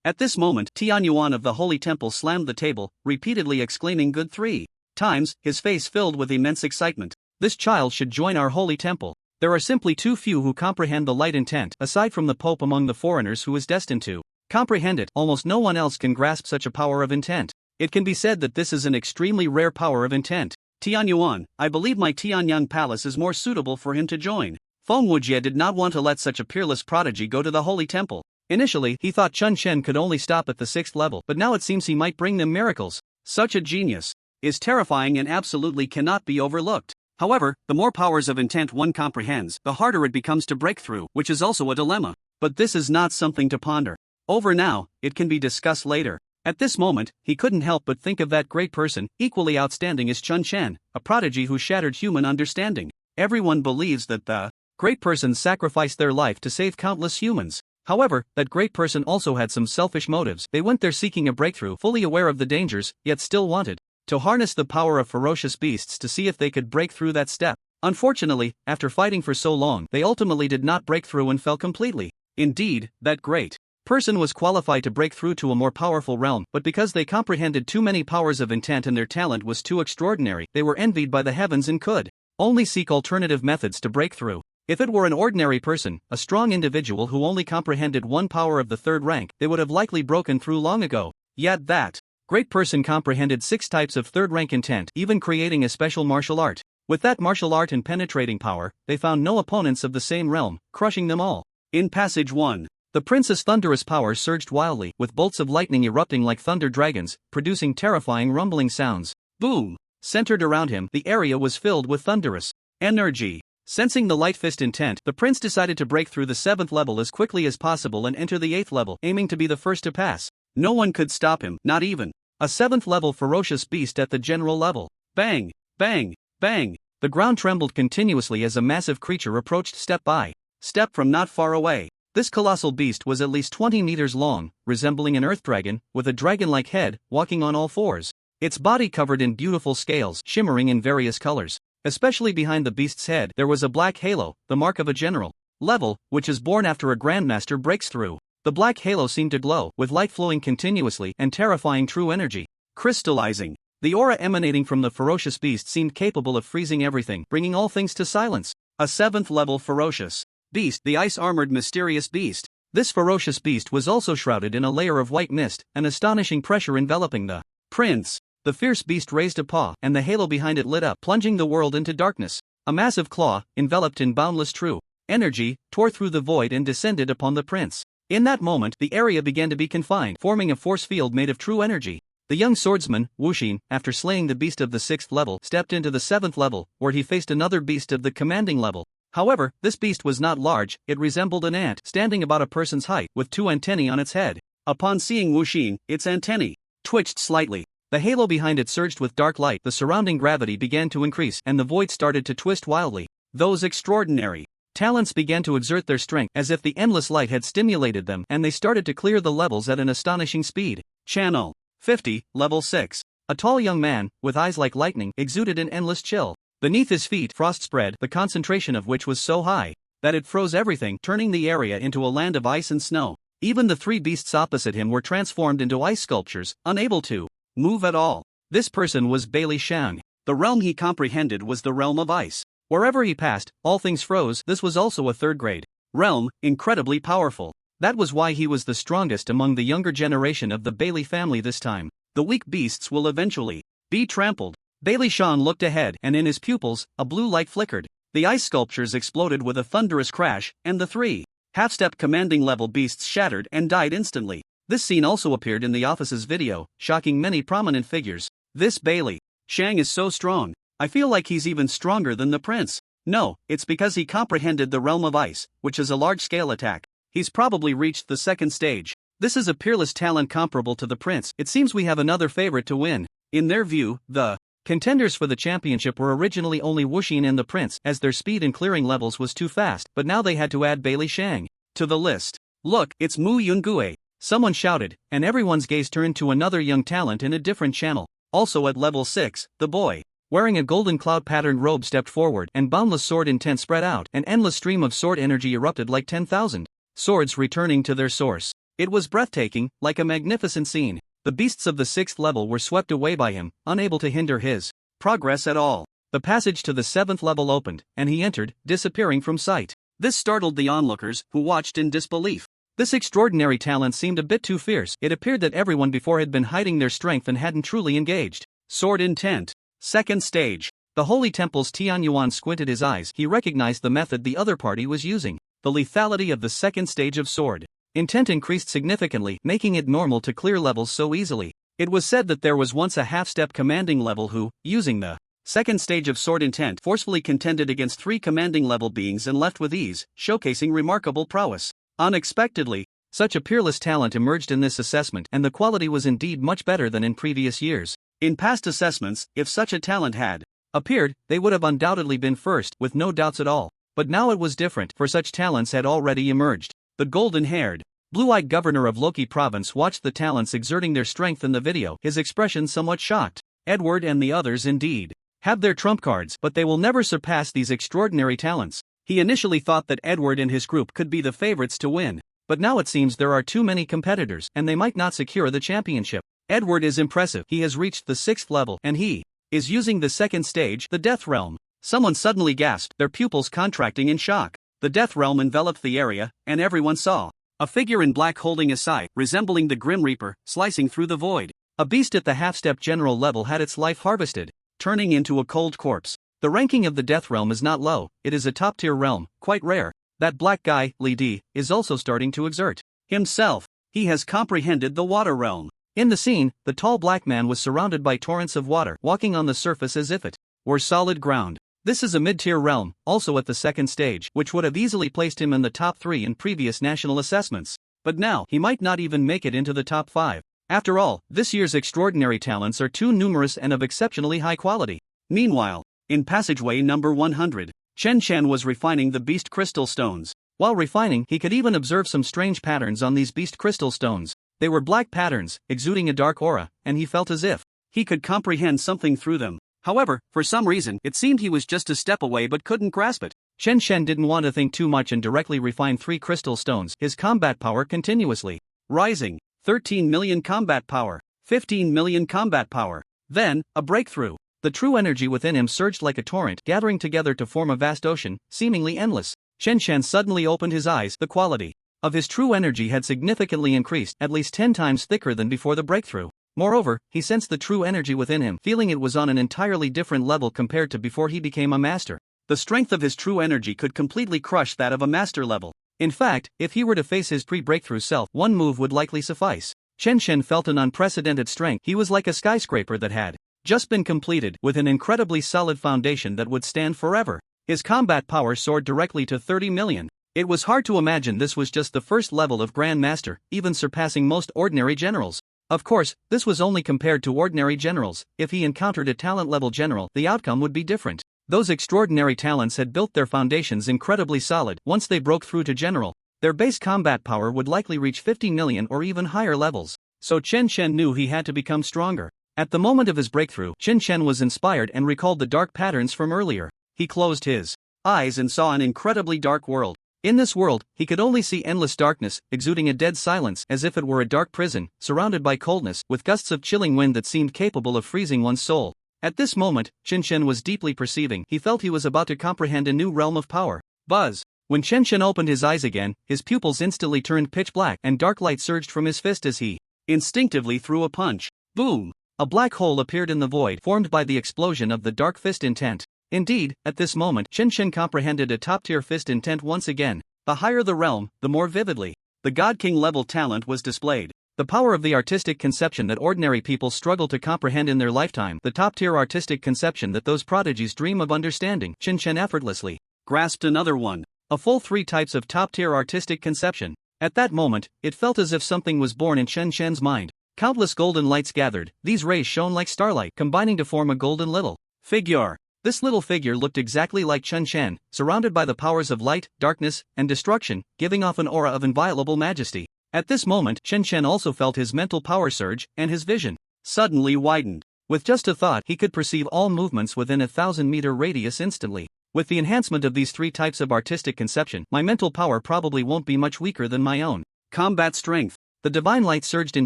At this moment, Tianyuan of the Holy Temple slammed the table, repeatedly exclaiming "good" 3 times, his face filled with immense excitement. This child should join our Holy Temple. There are simply too few who comprehend the light intent, aside from the Pope among the foreigners who is destined to comprehend it. Almost no one else can grasp such a power of intent. It can be said that this is an extremely rare power of intent. Tianyuan, I believe my Tianyang palace is more suitable for him to join. Feng Wujie did not want to let such a peerless prodigy go to the holy temple. Initially, he thought Chun Shen could only stop at the 6th level, but now it seems he might bring them miracles. Such a genius is terrifying and absolutely cannot be overlooked. However, the more powers of intent one comprehends, the harder it becomes to break through, which is also a dilemma. But this is not something to ponder over now, it can be discussed later. At this moment, he couldn't help but think of that great person, equally outstanding as Chun Shen, a prodigy who shattered human understanding. Everyone believes that the great person sacrificed their life to save countless humans. However, that great person also had some selfish motives. They went there seeking a breakthrough, fully aware of the dangers, yet still wanted to harness the power of ferocious beasts to see if they could break through that step. Unfortunately, after fighting for so long, they ultimately did not break through and fell completely. Indeed, that great person was qualified to break through to a more powerful realm, but because they comprehended too many powers of intent and their talent was too extraordinary, they were envied by the heavens and could only seek alternative methods to break through. If it were an ordinary person, a strong individual who only comprehended one power of the 3rd rank, they would have likely broken through long ago. Yet that great person comprehended 6 types of 3rd rank intent, even creating a special martial art. With that martial art and penetrating power, they found no opponents of the same realm, crushing them all. In Passage 1, the prince's thunderous power surged wildly, with bolts of lightning erupting like thunder dragons, producing terrifying rumbling sounds. Boom! Centered around him, the area was filled with thunderous energy. Sensing the light fist intent, the prince decided to break through the 7th level as quickly as possible and enter the 8th level, aiming to be the first to pass. No one could stop him, not even a 7th level ferocious beast at the general level. Bang! Bang! Bang! The ground trembled continuously as a massive creature approached step by step from not far away. This colossal beast was at least 20 meters long, resembling an earth dragon, with a dragon-like head, walking on all fours. Its body covered in beautiful scales, shimmering in various colors. Especially behind the beast's head, there was a black halo, the mark of a general level, which is born after a grandmaster breaks through. The black halo seemed to glow, with light flowing continuously and terrifying true energy crystallizing. The aura emanating from the ferocious beast seemed capable of freezing everything, bringing all things to silence. A 7th level ferocious beast, the ice-armored mysterious beast. This ferocious beast was also shrouded in a layer of white mist, an astonishing pressure enveloping the prince. The fierce beast raised a paw, and the halo behind it lit up, plunging the world into darkness. A massive claw, enveloped in boundless true energy, tore through the void and descended upon the prince. In that moment, the area began to be confined, forming a force field made of true energy. The young swordsman, Wuxin, after slaying the beast of the 6th level, stepped into the 7th level, where he faced another beast of the commanding level. However, this beast was not large, it resembled an ant, standing about a person's height, with 2 antennae on its head. Upon seeing Wuxin, its antennae twitched slightly. The halo behind it surged with dark light, the surrounding gravity began to increase, and the void started to twist wildly. Those extraordinary talents began to exert their strength, as if the endless light had stimulated them, and they started to clear the levels at an astonishing speed. Channel 50, Level 6. A tall young man, with eyes like lightning, exuded an endless chill. Beneath his feet, frost spread, the concentration of which was so high that it froze everything, turning the area into a land of ice and snow. Even the 3 beasts opposite him were transformed into ice sculptures, unable to move at all. This person was Bailey Shang. The realm he comprehended was the realm of ice. Wherever he passed, all things froze. This was also a 3rd grade realm, incredibly powerful. That was why he was the strongest among the younger generation of the Bailey family this time. The weak beasts will eventually be trampled. Bailey Shang looked ahead, and in his pupils, a blue light flickered. The ice sculptures exploded with a thunderous crash, and the 3 half-step commanding level beasts shattered and died instantly. This scene also appeared in the office's video, shocking many prominent figures. This Bailey Shang is so strong. I feel like he's even stronger than the prince. No, it's because he comprehended the realm of ice, which is a large-scale attack. He's probably reached the 2nd stage. This is a peerless talent comparable to the prince. It seems we have another favorite to win. In their view, the contenders for the championship were originally only Wuxin and the prince, as their speed and clearing levels was too fast, but now they had to add Bailey Shang to the list. Look, it's Mu Yungue. Someone shouted, and everyone's gaze turned to another young talent in a different channel. Also at level 6, the boy, wearing a golden cloud-patterned robe, stepped forward, and boundless sword intent spread out. An endless stream of sword energy erupted like 10,000 swords returning to their source. It was breathtaking, like a magnificent scene. The beasts of the 6th level were swept away by him, unable to hinder his progress at all. The passage to the 7th level opened, and he entered, disappearing from sight. This startled the onlookers, who watched in disbelief. This extraordinary talent seemed a bit too fierce. It appeared that everyone before had been hiding their strength and hadn't truly engaged. Sword Intent. Second stage. The Holy Temple's Tianyuan squinted his eyes. He recognized the method the other party was using. The lethality of the second stage of Sword Intent increased significantly, making it normal to clear levels so easily. It was said that there was once a half-step commanding level who, using the second stage of Sword Intent, forcefully contended against 3 commanding level beings and left with ease, showcasing remarkable prowess. Unexpectedly, such a peerless talent emerged in this assessment, and the quality was indeed much better than in previous years. In past assessments, if such a talent had appeared, they would have undoubtedly been first, with no doubts at all. But now it was different, for such talents had already emerged. The golden-haired, blue-eyed governor of Loki province watched the talents exerting their strength in the video, his expression somewhat shocked. Edward and the others indeed have their trump cards, but they will never surpass these extraordinary talents. He initially thought that Edward and his group could be the favorites to win, but now it seems there are too many competitors, and they might not secure the championship. Edward is impressive. He has reached the 6th level, and he is using the second stage, the Death Realm. Someone suddenly gasped, their pupils contracting in shock. The Death Realm enveloped the area, and everyone saw a figure in black holding a scythe, resembling the Grim Reaper, slicing through the void. A beast at the half-step general level had its life harvested, turning into a cold corpse. The ranking of the Death Realm is not low, it is a top-tier realm, quite rare. That black guy, Li Di, is also starting to exert himself. He has comprehended the Water Realm. In the scene, the tall black man was surrounded by torrents of water, walking on the surface as if it were solid ground. This is a mid-tier realm, also at the second stage, which would have easily placed him in the top 3 in previous national assessments. But now, he might not even make it into the top 5. After all, this year's extraordinary talents are too numerous and of exceptionally high quality. Meanwhile, in passageway number 100, Chen Chen was refining the beast crystal stones. While refining, he could even observe some strange patterns on these beast crystal stones. They were black patterns, exuding a dark aura, and he felt as if he could comprehend something through them. However, for some reason, it seemed he was just a step away but couldn't grasp it. Chen Chen didn't want to think too much and directly refined 3 crystal stones, his combat power continuously rising. 13 million combat power, 15 million combat power. Then, a breakthrough. The true energy within him surged like a torrent, gathering together to form a vast ocean, seemingly endless. Chen Chen suddenly opened his eyes. The quality of his true energy had significantly increased, at least 10 times thicker than before the breakthrough. Moreover, he sensed the true energy within him, feeling it was on an entirely different level compared to before he became a master. The strength of his true energy could completely crush that of a master level. In fact, if he were to face his pre-breakthrough self, one move would likely suffice. Chen Chen felt an unprecedented strength. He was like a skyscraper that had just been completed, with an incredibly solid foundation that would stand forever. His combat power soared directly to 30 million. It was hard to imagine this was just the first level of Grand Master, even surpassing most ordinary generals. Of course, this was only compared to ordinary generals. If he encountered a talent-level general, the outcome would be different. Those extraordinary talents had built their foundations incredibly solid. Once they broke through to general, their base combat power would likely reach 50 million or even higher levels. So Chen Chen knew he had to become stronger. At the moment of his breakthrough, Chen Chen was inspired and recalled the dark patterns from earlier. He closed his eyes and saw an incredibly dark world. In this world, he could only see endless darkness, exuding a dead silence as if it were a dark prison, surrounded by coldness, with gusts of chilling wind that seemed capable of freezing one's soul. At this moment, Chen Chen was deeply perceiving. He felt he was about to comprehend a new realm of power. Buzz! When Chen Chen opened his eyes again, his pupils instantly turned pitch black, and dark light surged from his fist as he instinctively threw a punch. Boom! A black hole appeared in the void, formed by the explosion of the dark fist intent. Indeed, at this moment, Chen Chen comprehended a top-tier fist intent once again. The higher the realm, the more vividly the God King level talent was displayed. The power of the artistic conception that ordinary people struggle to comprehend in their lifetime, the top-tier artistic conception that those prodigies dream of understanding. Chen Chen effortlessly grasped another one. A full 3 types of top-tier artistic conception. At that moment, it felt as if something was born in Chen Chen's mind. Countless golden lights gathered. These rays shone like starlight, combining to form a golden little figure. This little figure looked exactly like Chen Chen, surrounded by the powers of light, darkness, and destruction, giving off an aura of inviolable majesty. At this moment, Chen Chen also felt his mental power surge, and his vision suddenly widened. With just a thought, he could perceive all movements within a 1,000-meter radius instantly. With the enhancement of these 3 types of artistic conception, my mental power probably won't be much weaker than my own. Combat strength. The divine light surged in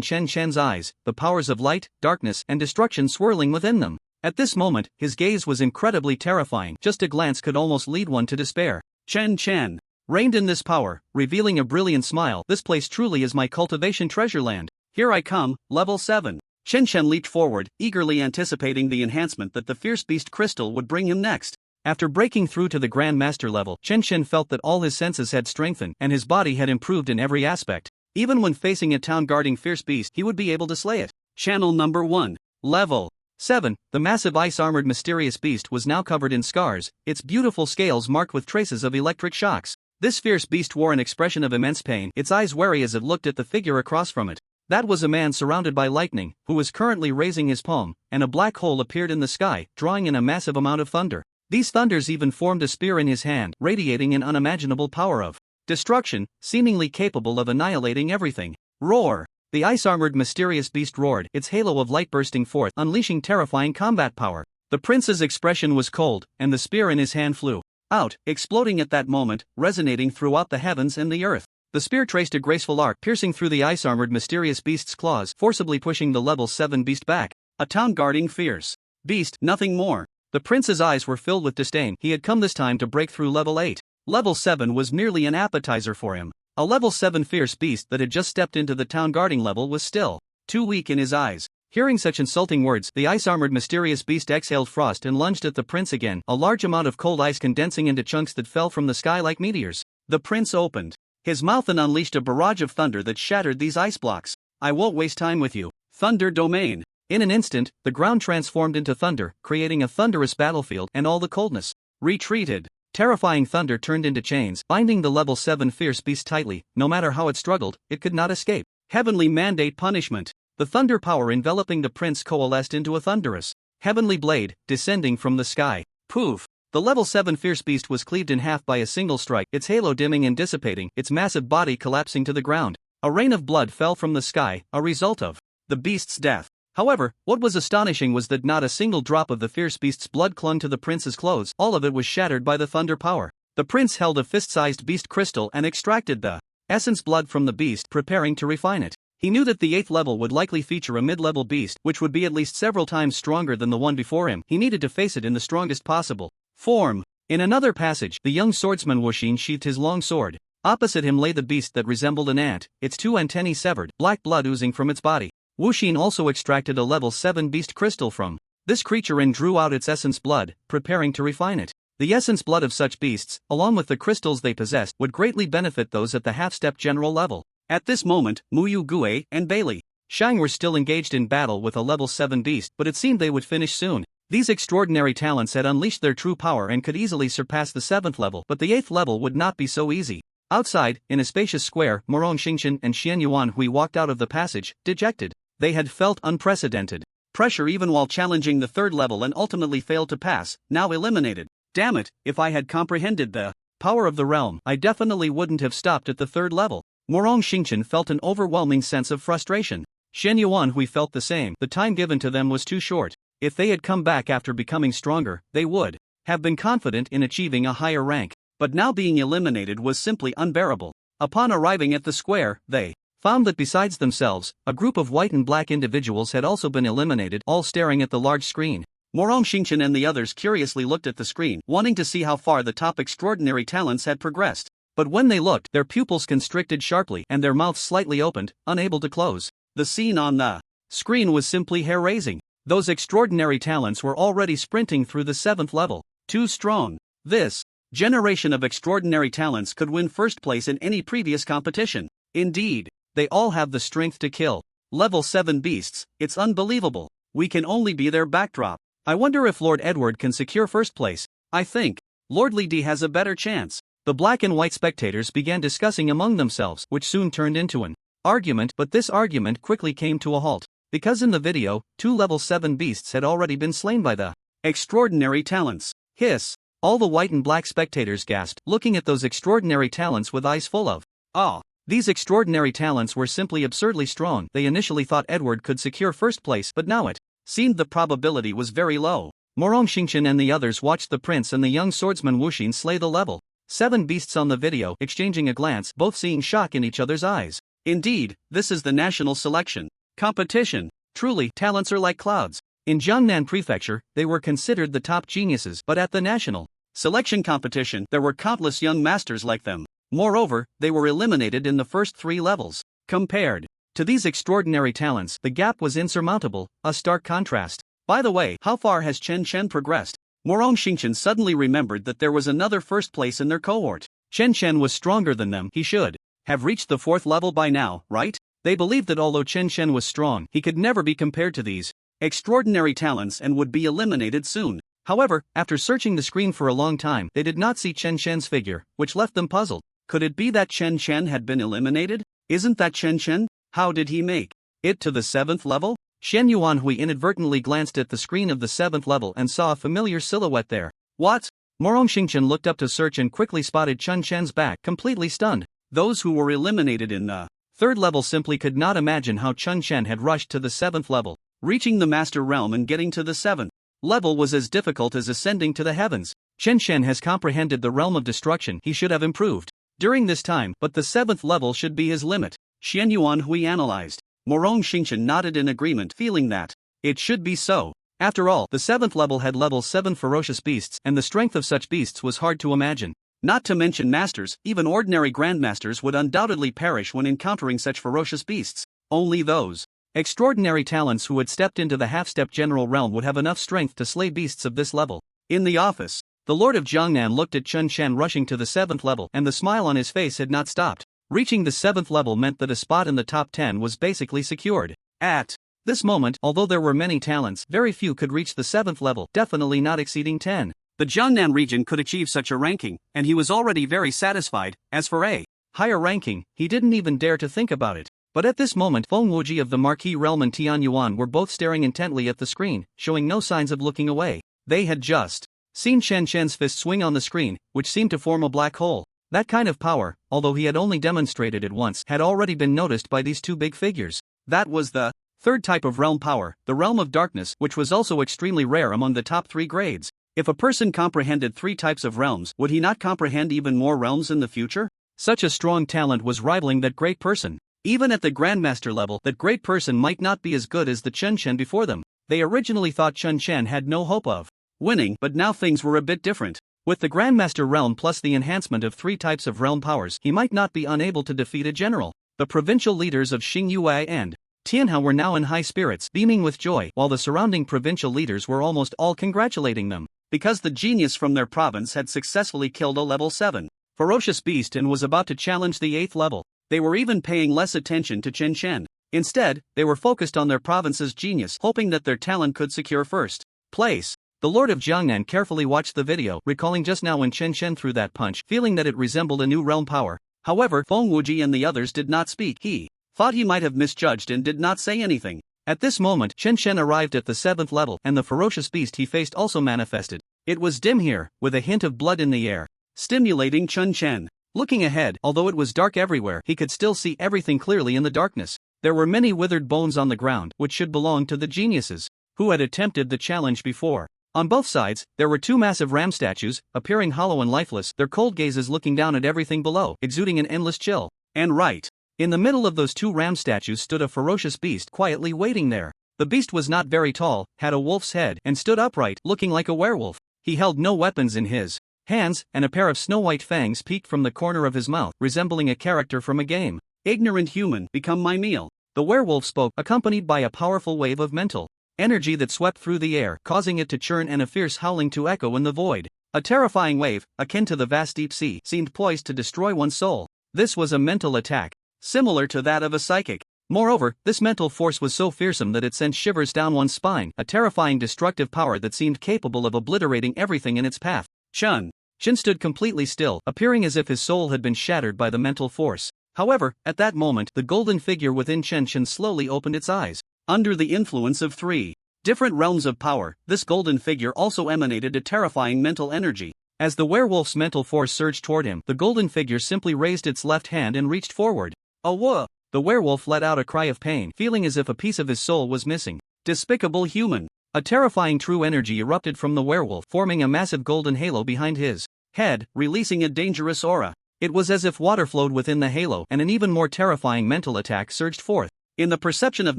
Chen Chen's eyes, the powers of light, darkness, and destruction swirling within them. At this moment, his gaze was incredibly terrifying. Just a glance could almost lead one to despair. Chen Chen. Reigned in this power, revealing a brilliant smile. This place truly is my cultivation treasure land. Here I come, level 7. Shen Shen leaped forward, eagerly anticipating the enhancement that the fierce beast crystal would bring him next. After breaking through to the Grand Master level, Shen Shen felt that all his senses had strengthened and his body had improved in every aspect. Even when facing a town-guarding fierce beast, he would be able to slay it. Channel number 1. Level 7. The massive ice-armored mysterious beast was now covered in scars, its beautiful scales marked with traces of electric shocks. This fierce beast wore an expression of immense pain, its eyes wary as it looked at the figure across from it. That was a man surrounded by lightning, who was currently raising his palm, and a black hole appeared in the sky, drawing in a massive amount of thunder. These thunders even formed a spear in his hand, radiating an unimaginable power of destruction, seemingly capable of annihilating everything. Roar! The ice-armored mysterious beast roared, its halo of light bursting forth, unleashing terrifying combat power. The prince's expression was cold, and the spear in his hand flew out, exploding at that moment, resonating throughout the heavens and the earth. The spear traced a graceful arc, piercing through the ice-armored mysterious beast's claws, forcibly pushing the level 7 beast back. A town-guarding fierce beast, nothing more. The prince's eyes were filled with disdain. He had come this time to break through level 8. Level 7 was merely an appetizer for him. A level 7 fierce beast that had just stepped into the town-guarding level was still too weak in his eyes. Hearing such insulting words, the ice-armored mysterious beast exhaled frost and lunged at the prince again, a large amount of cold ice condensing into chunks that fell from the sky like meteors. The prince opened his mouth and unleashed a barrage of thunder that shattered these ice blocks. I won't waste time with you. Thunder domain. In an instant, the ground transformed into thunder, creating a thunderous battlefield, and all the coldness retreated. Terrifying thunder turned into chains, binding the level 7 fierce beast tightly. No matter how it struggled, it could not escape. Heavenly mandate punishment. The thunder power enveloping the prince coalesced into a thunderous heavenly blade, descending from the sky. Poof! The level 7 fierce beast was cleaved in half by a single strike, its halo dimming and dissipating, its massive body collapsing to the ground. A rain of blood fell from the sky, a result of the beast's death. However, what was astonishing was that not a single drop of the fierce beast's blood clung to the prince's clothes. All of it was shattered by the thunder power. The prince held a fist-sized beast crystal and extracted the essence blood from the beast, preparing to refine it. He knew that the 8th level would likely feature a mid-level beast, which would be at least several times stronger than the one before him. He needed to face it in the strongest possible form. In another passage, the young swordsman Wuxin sheathed his long sword. Opposite him lay the beast that resembled an ant, its 2 antennae severed, black blood oozing from its body. Wuxin also extracted a level 7 beast crystal from this creature and drew out its essence blood, preparing to refine it. The essence blood of such beasts, along with the crystals they possessed, would greatly benefit those at the half-step general level. At this moment, Muyu Gue and Bailey Shang were still engaged in battle with a level 7 beast, but it seemed they would finish soon. These extraordinary talents had unleashed their true power and could easily surpass the 7th level, but the 8th level would not be so easy. Outside, in a spacious square, Morong Xingqian and Xian Yuanhui walked out of the passage, dejected. They had felt unprecedented pressure even while challenging the 3rd level and ultimately failed to pass, now eliminated. Damn it, if I had comprehended the power of the realm, I definitely wouldn't have stopped at the 3rd level. Morong Xingqian felt an overwhelming sense of frustration. Xian Yuanhui felt the same. The time given to them was too short. If they had come back after becoming stronger, they would have been confident in achieving a higher rank. But now being eliminated was simply unbearable. Upon arriving at the square, they found that besides themselves, a group of white and black individuals had also been eliminated, all staring at the large screen. Morong Xingqian and the others curiously looked at the screen, wanting to see how far the top extraordinary talents had progressed. But when they looked, their pupils constricted sharply and their mouths slightly opened, unable to close. The scene on the screen was simply hair-raising. Those extraordinary talents were already sprinting through the 7th level. Too strong. This generation of extraordinary talents could win first place in any previous competition. Indeed, they all have the strength to kill level 7 beasts. It's unbelievable. We can only be their backdrop. I wonder if Lord Edward can secure first place. I think Lord Li Di has a better chance. The black and white spectators began discussing among themselves, which soon turned into an argument, but this argument quickly came to a halt. Because in the video, 2 level 7 beasts had already been slain by the extraordinary talents. Hiss! All the white and black spectators gasped, looking at those extraordinary talents with eyes full of awe. These extraordinary talents were simply absurdly strong. They initially thought Edward could secure first place, but now it seemed the probability was very low. Morong Xingqian and the others watched the prince and the young swordsman Wuxin slay the level 7 beasts on the video, exchanging a glance, both seeing shock in each other's eyes. Indeed, this is the national selection competition. Truly, talents are like clouds. In Jiangnan Prefecture, they were considered the top geniuses, but at the national selection competition, there were countless young masters like them. Moreover, they were eliminated in the first 3 levels. Compared to these extraordinary talents, the gap was insurmountable, a stark contrast. By the way, how far has Chen Chen progressed? Morong Xingchen suddenly remembered that there was another first place in their cohort. Chen Chen was stronger than them. He should have reached the 4th level by now, right? They believed that although Chen Chen was strong, he could never be compared to these extraordinary talents and would be eliminated soon. However, after searching the screen for a long time, they did not see Chen Chen's figure, which left them puzzled. Could it be that Chen Chen had been eliminated? Isn't that Chen Chen? How did he make it to the 7th level? Shen Yuanhui inadvertently glanced at the screen of the 7th level and saw a familiar silhouette there. What? Morong Xingchen looked up to search and quickly spotted Chen Chen's back, completely stunned. Those who were eliminated in the 3rd level simply could not imagine how Chen Chen had rushed to the 7th level. Reaching the Master Realm and getting to the 7th level was as difficult as ascending to the heavens. Chen Chen has comprehended the realm of destruction. He should have improved during this time, but the 7th level should be his limit. Shen Yuanhui analyzed. Morong Xingchen nodded in agreement, feeling that it should be so. After all, the 7th level had level 7 ferocious beasts, and the strength of such beasts was hard to imagine. Not to mention masters, even ordinary grandmasters would undoubtedly perish when encountering such ferocious beasts. Only those extraordinary talents who had stepped into the half-step general realm would have enough strength to slay beasts of this level. In the office, the Lord of Jiangnan looked at Chen Chen rushing to the 7th level, and the smile on his face had not stopped. Reaching the 7th level meant that a spot in the top 10 was basically secured. At this moment, although there were many talents, very few could reach the 7th level, definitely not exceeding 10. The Jiangnan region could achieve such a ranking, and he was already very satisfied. As for a higher ranking, he didn't even dare to think about it. But at this moment, Feng Wuji of the Marquis Realm and Tian Yuan were both staring intently at the screen, showing no signs of looking away. They had just seen Chen Chen's fist swing on the screen, which seemed to form a black hole. That kind of power, although he had only demonstrated it once, had already been noticed by these 2 big figures. That was the 3rd type of realm power, the realm of darkness, which was also extremely rare among the top 3 grades. If a person comprehended 3 types of realms, would he not comprehend even more realms in the future? Such a strong talent was rivaling that great person. Even at the Grandmaster level, that great person might not be as good as the Chen Chen before them. They originally thought Chen Chen had no hope of winning, but now things were a bit different. With the Grandmaster realm plus the enhancement of 3 types of realm powers, he might not be unable to defeat a general. The provincial leaders of Xingyue and Tianhao were now in high spirits, beaming with joy, while the surrounding provincial leaders were almost all congratulating them, because the genius from their province had successfully killed a level 7 ferocious beast and was about to challenge the 8th level. They were even paying less attention to Chen Chen. Instead, they were focused on their province's genius, hoping that their talent could secure first place. The Lord of Jiangnan carefully watched the video, recalling just now when Chen Chen threw that punch, feeling that it resembled a new realm power. However, Feng Wuji and the others did not speak. He thought he might have misjudged and did not say anything. At this moment, Chen Chen arrived at the 7th level, and the ferocious beast he faced also manifested. It was dim here, with a hint of blood in the air, stimulating Chen Chen. Looking ahead, although it was dark everywhere, he could still see everything clearly in the darkness. There were many withered bones on the ground, which should belong to the geniuses who had attempted the challenge before. On both sides, there were 2 massive ram statues, appearing hollow and lifeless, their cold gazes looking down at everything below, exuding an endless chill. And right in the middle of those 2 ram statues stood a ferocious beast quietly waiting there. The beast was not very tall, had a wolf's head, and stood upright, looking like a werewolf. He held no weapons in his hands, and a pair of snow-white fangs peeked from the corner of his mouth, resembling a character from a game. Ignorant human, become my meal. The werewolf spoke, accompanied by a powerful wave of mental energy that swept through the air, causing it to churn and a fierce howling to echo in the void. A terrifying wave, akin to the vast deep sea, seemed poised to destroy one's soul. This was a mental attack, similar to that of a psychic. Moreover, this mental force was so fearsome that it sent shivers down one's spine, a terrifying destructive power that seemed capable of obliterating everything in its path. Chen stood completely still, appearing as if his soul had been shattered by the mental force. However, at that moment, the golden figure within Chen slowly opened its eyes. Under the influence of 3 different realms of power, this golden figure also emanated a terrifying mental energy. As the werewolf's mental force surged toward him, the golden figure simply raised its left hand and reached forward. "Awah!" The werewolf let out a cry of pain, feeling as if a piece of his soul was missing. Despicable human! A terrifying true energy erupted from the werewolf, forming a massive golden halo behind his head, releasing a dangerous aura. It was as if water flowed within the halo, and an even more terrifying mental attack surged forth. In the perception of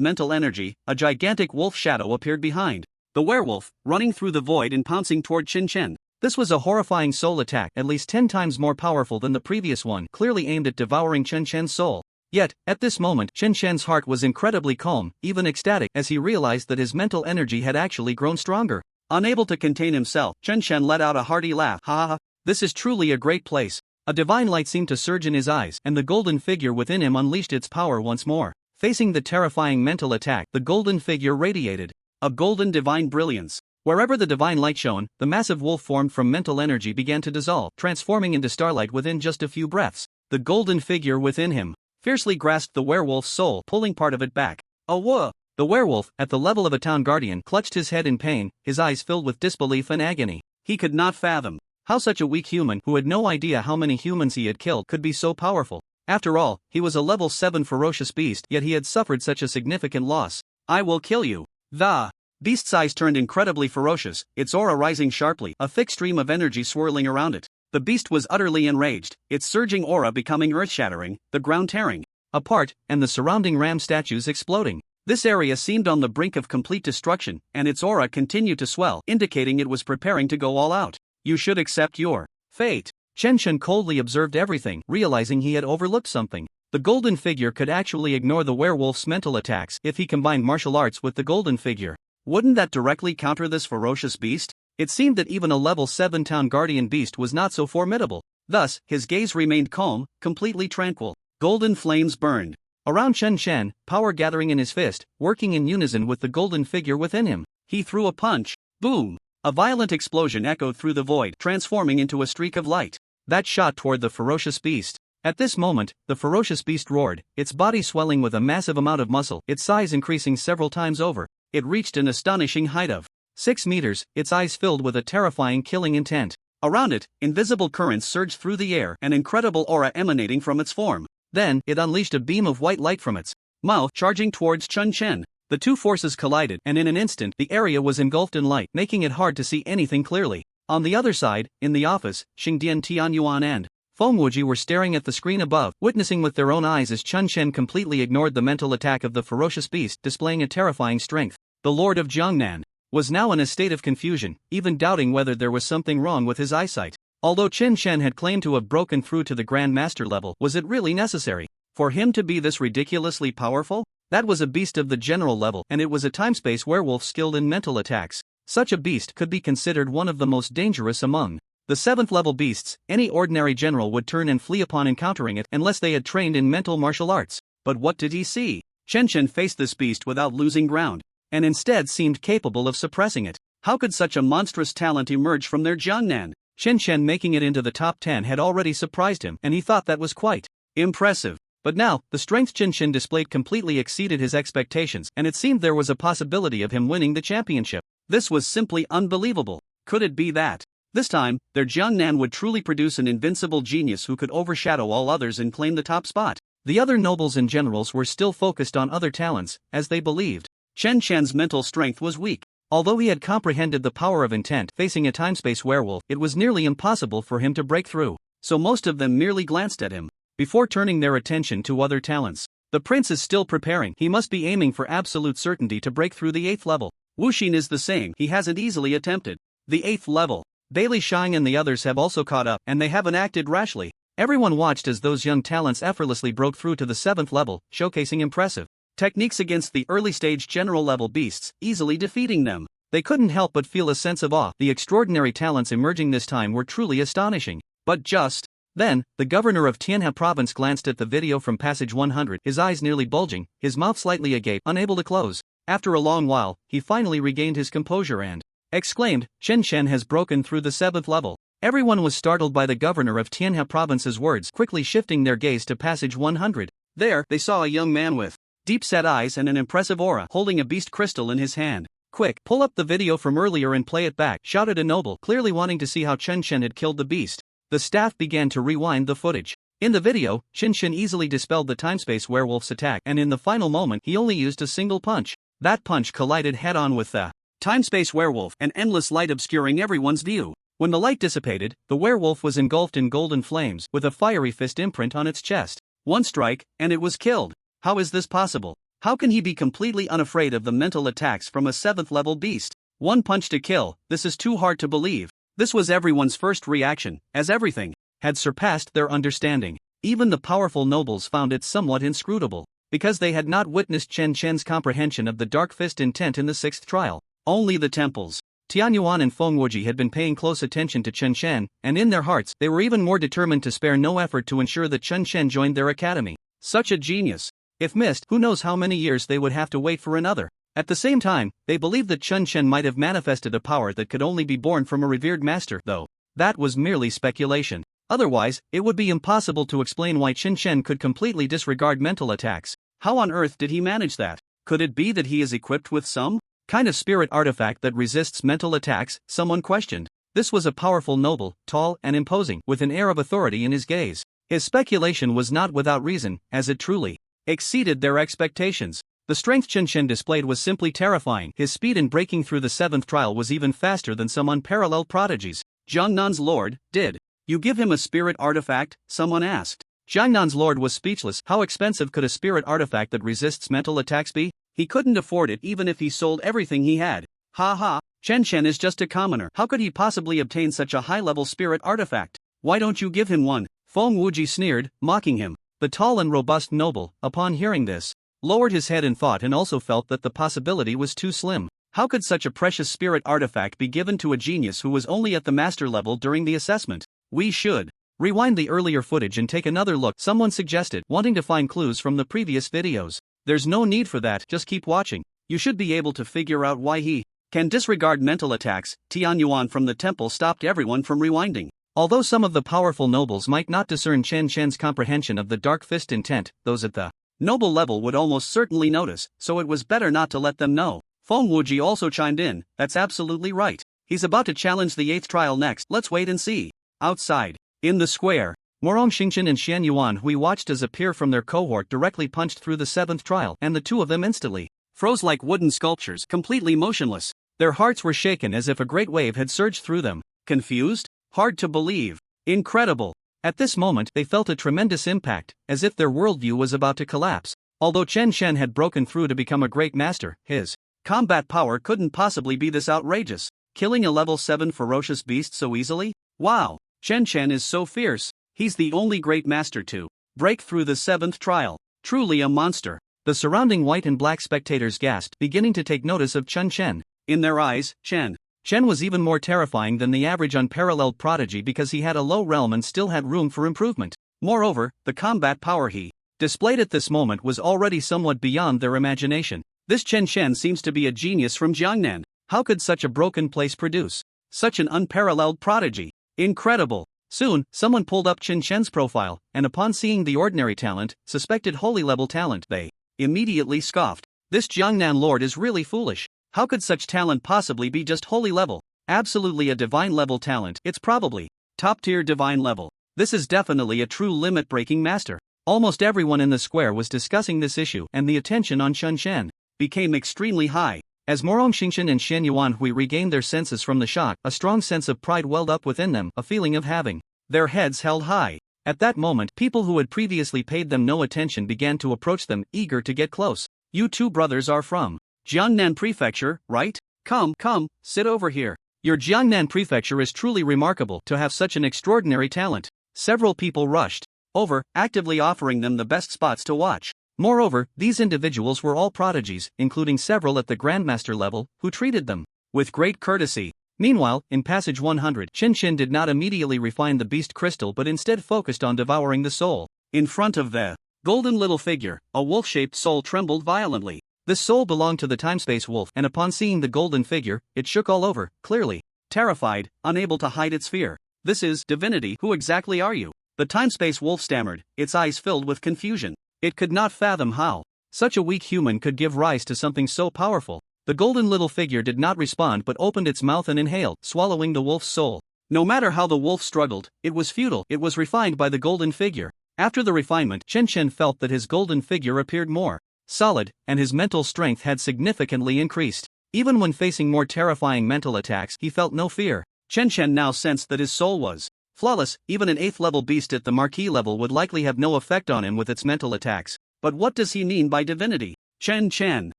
mental energy, a gigantic wolf shadow appeared behind the werewolf, running through the void and pouncing toward Chen. This was a horrifying soul attack, at least 10 times more powerful than the previous one, clearly aimed at devouring Chen Shen's soul. Yet, at this moment, Chen Shen's heart was incredibly calm, even ecstatic, as he realized that his mental energy had actually grown stronger. Unable to contain himself, Chen Shen let out a hearty laugh. Ha ha ha, this is truly a great place. A divine light seemed to surge in his eyes, and the golden figure within him unleashed its power once more. Facing the terrifying mental attack, the golden figure radiated a golden divine brilliance. Wherever the divine light shone, the massive wolf formed from mental energy began to dissolve, transforming into starlight within just a few breaths. The golden figure within him fiercely grasped the werewolf's soul, pulling part of it back. Oh whoa! The werewolf, at the level of a town guardian, clutched his head in pain, his eyes filled with disbelief and agony. He could not fathom how such a weak human, who had no idea how many humans he had killed, could be so powerful. After all, he was a level 7 ferocious beast, yet he had suffered such a significant loss. I will kill you. The beast's eyes turned incredibly ferocious, its aura rising sharply, a thick stream of energy swirling around it. The beast was utterly enraged, its surging aura becoming earth-shattering, the ground tearing apart, and the surrounding ram statues exploding. This area seemed on the brink of complete destruction, and its aura continued to swell, indicating it was preparing to go all out. You should accept your fate. Chen Shen coldly observed everything, realizing he had overlooked something. The golden figure could actually ignore the werewolf's mental attacks if he combined martial arts with the golden figure. Wouldn't that directly counter this ferocious beast? It seemed that even a level 7 town guardian beast was not so formidable. Thus, his gaze remained calm, completely tranquil. Golden flames burned around Chen Shen, power gathering in his fist, working in unison with the golden figure within him. He threw a punch. Boom! A violent explosion echoed through the void, transforming into a streak of light that shot toward the ferocious beast. At this moment, the ferocious beast roared, its body swelling with a massive amount of muscle, its size increasing several times over. It reached an astonishing height of 6 meters, its eyes filled with a terrifying killing intent. Around it, invisible currents surged through the air, an incredible aura emanating from its form. Then, it unleashed a beam of white light from its mouth, charging towards Chen Shen. The two forces collided, and in an instant, the area was engulfed in light, making it hard to see anything clearly. On the other side, in the office, Xingdian Tianyuan and Feng Wuji were staring at the screen above, witnessing with their own eyes as Chen Shen completely ignored the mental attack of the ferocious beast, displaying a terrifying strength. The Lord of Jiangnan was now in a state of confusion, even doubting whether there was something wrong with his eyesight. Although Chen Shen had claimed to have broken through to the Grand Master level, was it really necessary for him to be this ridiculously powerful? That was a beast of the general level, and it was a time-space werewolf skilled in mental attacks. Such a beast could be considered one of the most dangerous among the 7th level beasts. Any ordinary general would turn and flee upon encountering it unless they had trained in mental martial arts. But what did he see? Chen Shen faced this beast without losing ground, and instead seemed capable of suppressing it. How could such a monstrous talent emerge from their Jiangnan? Chen Shen making it into the top 10 had already surprised him, and he thought that was quite impressive. But now, the strength Chen Shen displayed completely exceeded his expectations, and it seemed there was a possibility of him winning the championship. This was simply unbelievable. Could it be that this time, their Jiangnan would truly produce an invincible genius who could overshadow all others and claim the top spot? The other nobles and generals were still focused on other talents, as they believed Chen Shen's mental strength was weak. Although he had comprehended the power of intent, facing a time-space werewolf, it was nearly impossible for him to break through. So most of them merely glanced at him before turning their attention to other talents. The prince is still preparing. He must be aiming for absolute certainty to break through the 8th level. Wu Xin is the same. He hasn't easily attempted the 8th level. Bailey Shang and the others have also caught up, and they haven't acted rashly. Everyone watched as those young talents effortlessly broke through to the 7th level, showcasing impressive techniques against the early-stage general-level beasts, easily defeating them. They couldn't help but feel a sense of awe. The extraordinary talents emerging this time were truly astonishing. But just then, the governor of Tianhe province glanced at the video from passage 100, his eyes nearly bulging, his mouth slightly agape, unable to close. After a long while, he finally regained his composure and exclaimed, Chen Shen has broken through the 7th level. Everyone was startled by the governor of Tianhe province's words, quickly shifting their gaze to passage 100. There, they saw a young man with deep-set eyes and an impressive aura, holding a beast crystal in his hand. Quick, pull up the video from earlier and play it back, shouted a noble, clearly wanting to see how Chen Shen had killed the beast. The staff began to rewind the footage. In the video, Chen Shen easily dispelled the time-space werewolf's attack, and in the final moment he only used a single punch. That punch collided head-on with the time-space werewolf, an endless light obscuring everyone's view. When the light dissipated, the werewolf was engulfed in golden flames, with a fiery fist imprint on its chest. One strike, and it was killed. How is this possible? How can he be completely unafraid of the mental attacks from a 7th level beast? One punch to kill, this is too hard to believe. This was everyone's first reaction, as everything had surpassed their understanding. Even the powerful nobles found it somewhat inscrutable, because they had not witnessed Chen Chen's comprehension of the Dark Fist intent in the sixth trial. Only the temples, Tianyuan and Fengwuji, had been paying close attention to Chen Chen, and in their hearts they were even more determined to spare no effort to ensure that Chen Chen joined their academy. Such a genius. If missed, who knows how many years they would have to wait for another. At the same time, they believed that Chen Chen might have manifested a power that could only be born from a revered master, though that was merely speculation. Otherwise, it would be impossible to explain why Chen Chen could completely disregard mental attacks. How on earth did he manage that? Could it be that he is equipped with some kind of spirit artifact that resists mental attacks? Someone questioned. This was a powerful noble, tall and imposing, with an air of authority in his gaze. His speculation was not without reason, as it truly exceeded their expectations. The strength Chen Chen displayed was simply terrifying. His speed in breaking through the seventh trial was even faster than some unparalleled prodigies. Jiangnan's lord, did you give him a spirit artifact? Someone asked. Jiangnan's lord was speechless. How expensive could a spirit artifact that resists mental attacks be? He couldn't afford it even if he sold everything he had. Ha ha, Chen Chen is just a commoner. How could he possibly obtain such a high-level spirit artifact? Why don't you give him one? Feng Wuji sneered, mocking him. The tall and robust noble, upon hearing this, lowered his head in thought and also felt that the possibility was too slim. How could such a precious spirit artifact be given to a genius who was only at the master level during the assessment? We should rewind the earlier footage and take another look, someone suggested, wanting to find clues from the previous videos. There's no need for that, just keep watching. You should be able to figure out why he can disregard mental attacks. Tianyuan from the temple stopped everyone from rewinding. Although some of the powerful nobles might not discern Chen Chen's comprehension of the Dark Fist intent, those at the noble level would almost certainly notice, so it was better not to let them know. Feng Wuji also chimed in, that's absolutely right. He's about to challenge the 8th trial next, let's wait and see. Outside, in the square, Morong Xingchen and Xian Yuan, who we watched as a peer from their cohort, directly punched through the 7th trial, and the two of them instantly froze like wooden sculptures, completely motionless. Their hearts were shaken as if a great wave had surged through them. Confused? Hard to believe. Incredible. At this moment, they felt a tremendous impact, as if their worldview was about to collapse. Although Chen Chen had broken through to become a great master, his combat power couldn't possibly be this outrageous. Killing a level 7 ferocious beast so easily? Wow, Chen Chen is so fierce. He's the only great master to break through the 7th trial. Truly a monster. The surrounding white and black spectators gasped, beginning to take notice of Chen Chen. In their eyes, Chen was even more terrifying than the average unparalleled prodigy because he had a low realm and still had room for improvement. Moreover, the combat power he displayed at this moment was already somewhat beyond their imagination. This Chen seems to be a genius from Jiangnan. How could such a broken place produce such an unparalleled prodigy? Incredible. Soon, someone pulled up Chen Chen's profile, and upon seeing the ordinary talent, suspected holy level talent, they immediately scoffed. This Jiangnan lord is really foolish. How could such talent possibly be just holy level? Absolutely a divine level talent. It's probably top tier divine level. This is definitely a true limit breaking master. Almost everyone in the square was discussing this issue, and the attention on Chen Chen became extremely high. As Morong Xingchen and Xian Yuanhui regained their senses from the shock, a strong sense of pride welled up within them, a feeling of having their heads held high. At that moment, people who had previously paid them no attention began to approach them, eager to get close. You two brothers are from Jiangnan Prefecture, right? Come, sit over here. Your Jiangnan Prefecture is truly remarkable to have such an extraordinary talent. Several people rushed over, actively offering them the best spots to watch. Moreover, these individuals were all prodigies, including several at the Grandmaster level, who treated them with great courtesy. Meanwhile, in passage 100, Chen did not immediately refine the beast crystal but instead focused on devouring the soul. In front of the golden little figure, a wolf-shaped soul trembled violently. This soul belonged to the timespace wolf, and upon seeing the golden figure, it shook all over, clearly terrified, unable to hide its fear. This is Divinity. Who exactly are you? The timespace wolf stammered, its eyes filled with confusion. It could not fathom how such a weak human could give rise to something so powerful. The golden little figure did not respond but opened its mouth and inhaled, swallowing the wolf's soul. No matter how the wolf struggled, it was futile. It was refined by the golden figure. After the refinement, Chen felt that his golden figure appeared more solid, and his mental strength had significantly increased. Even when facing more terrifying mental attacks, he felt no fear. Chen now sensed that his soul was flawless. Even an 8th level beast at the marquee level would likely have no effect on him with its mental attacks. But what does he mean by divinity? Chen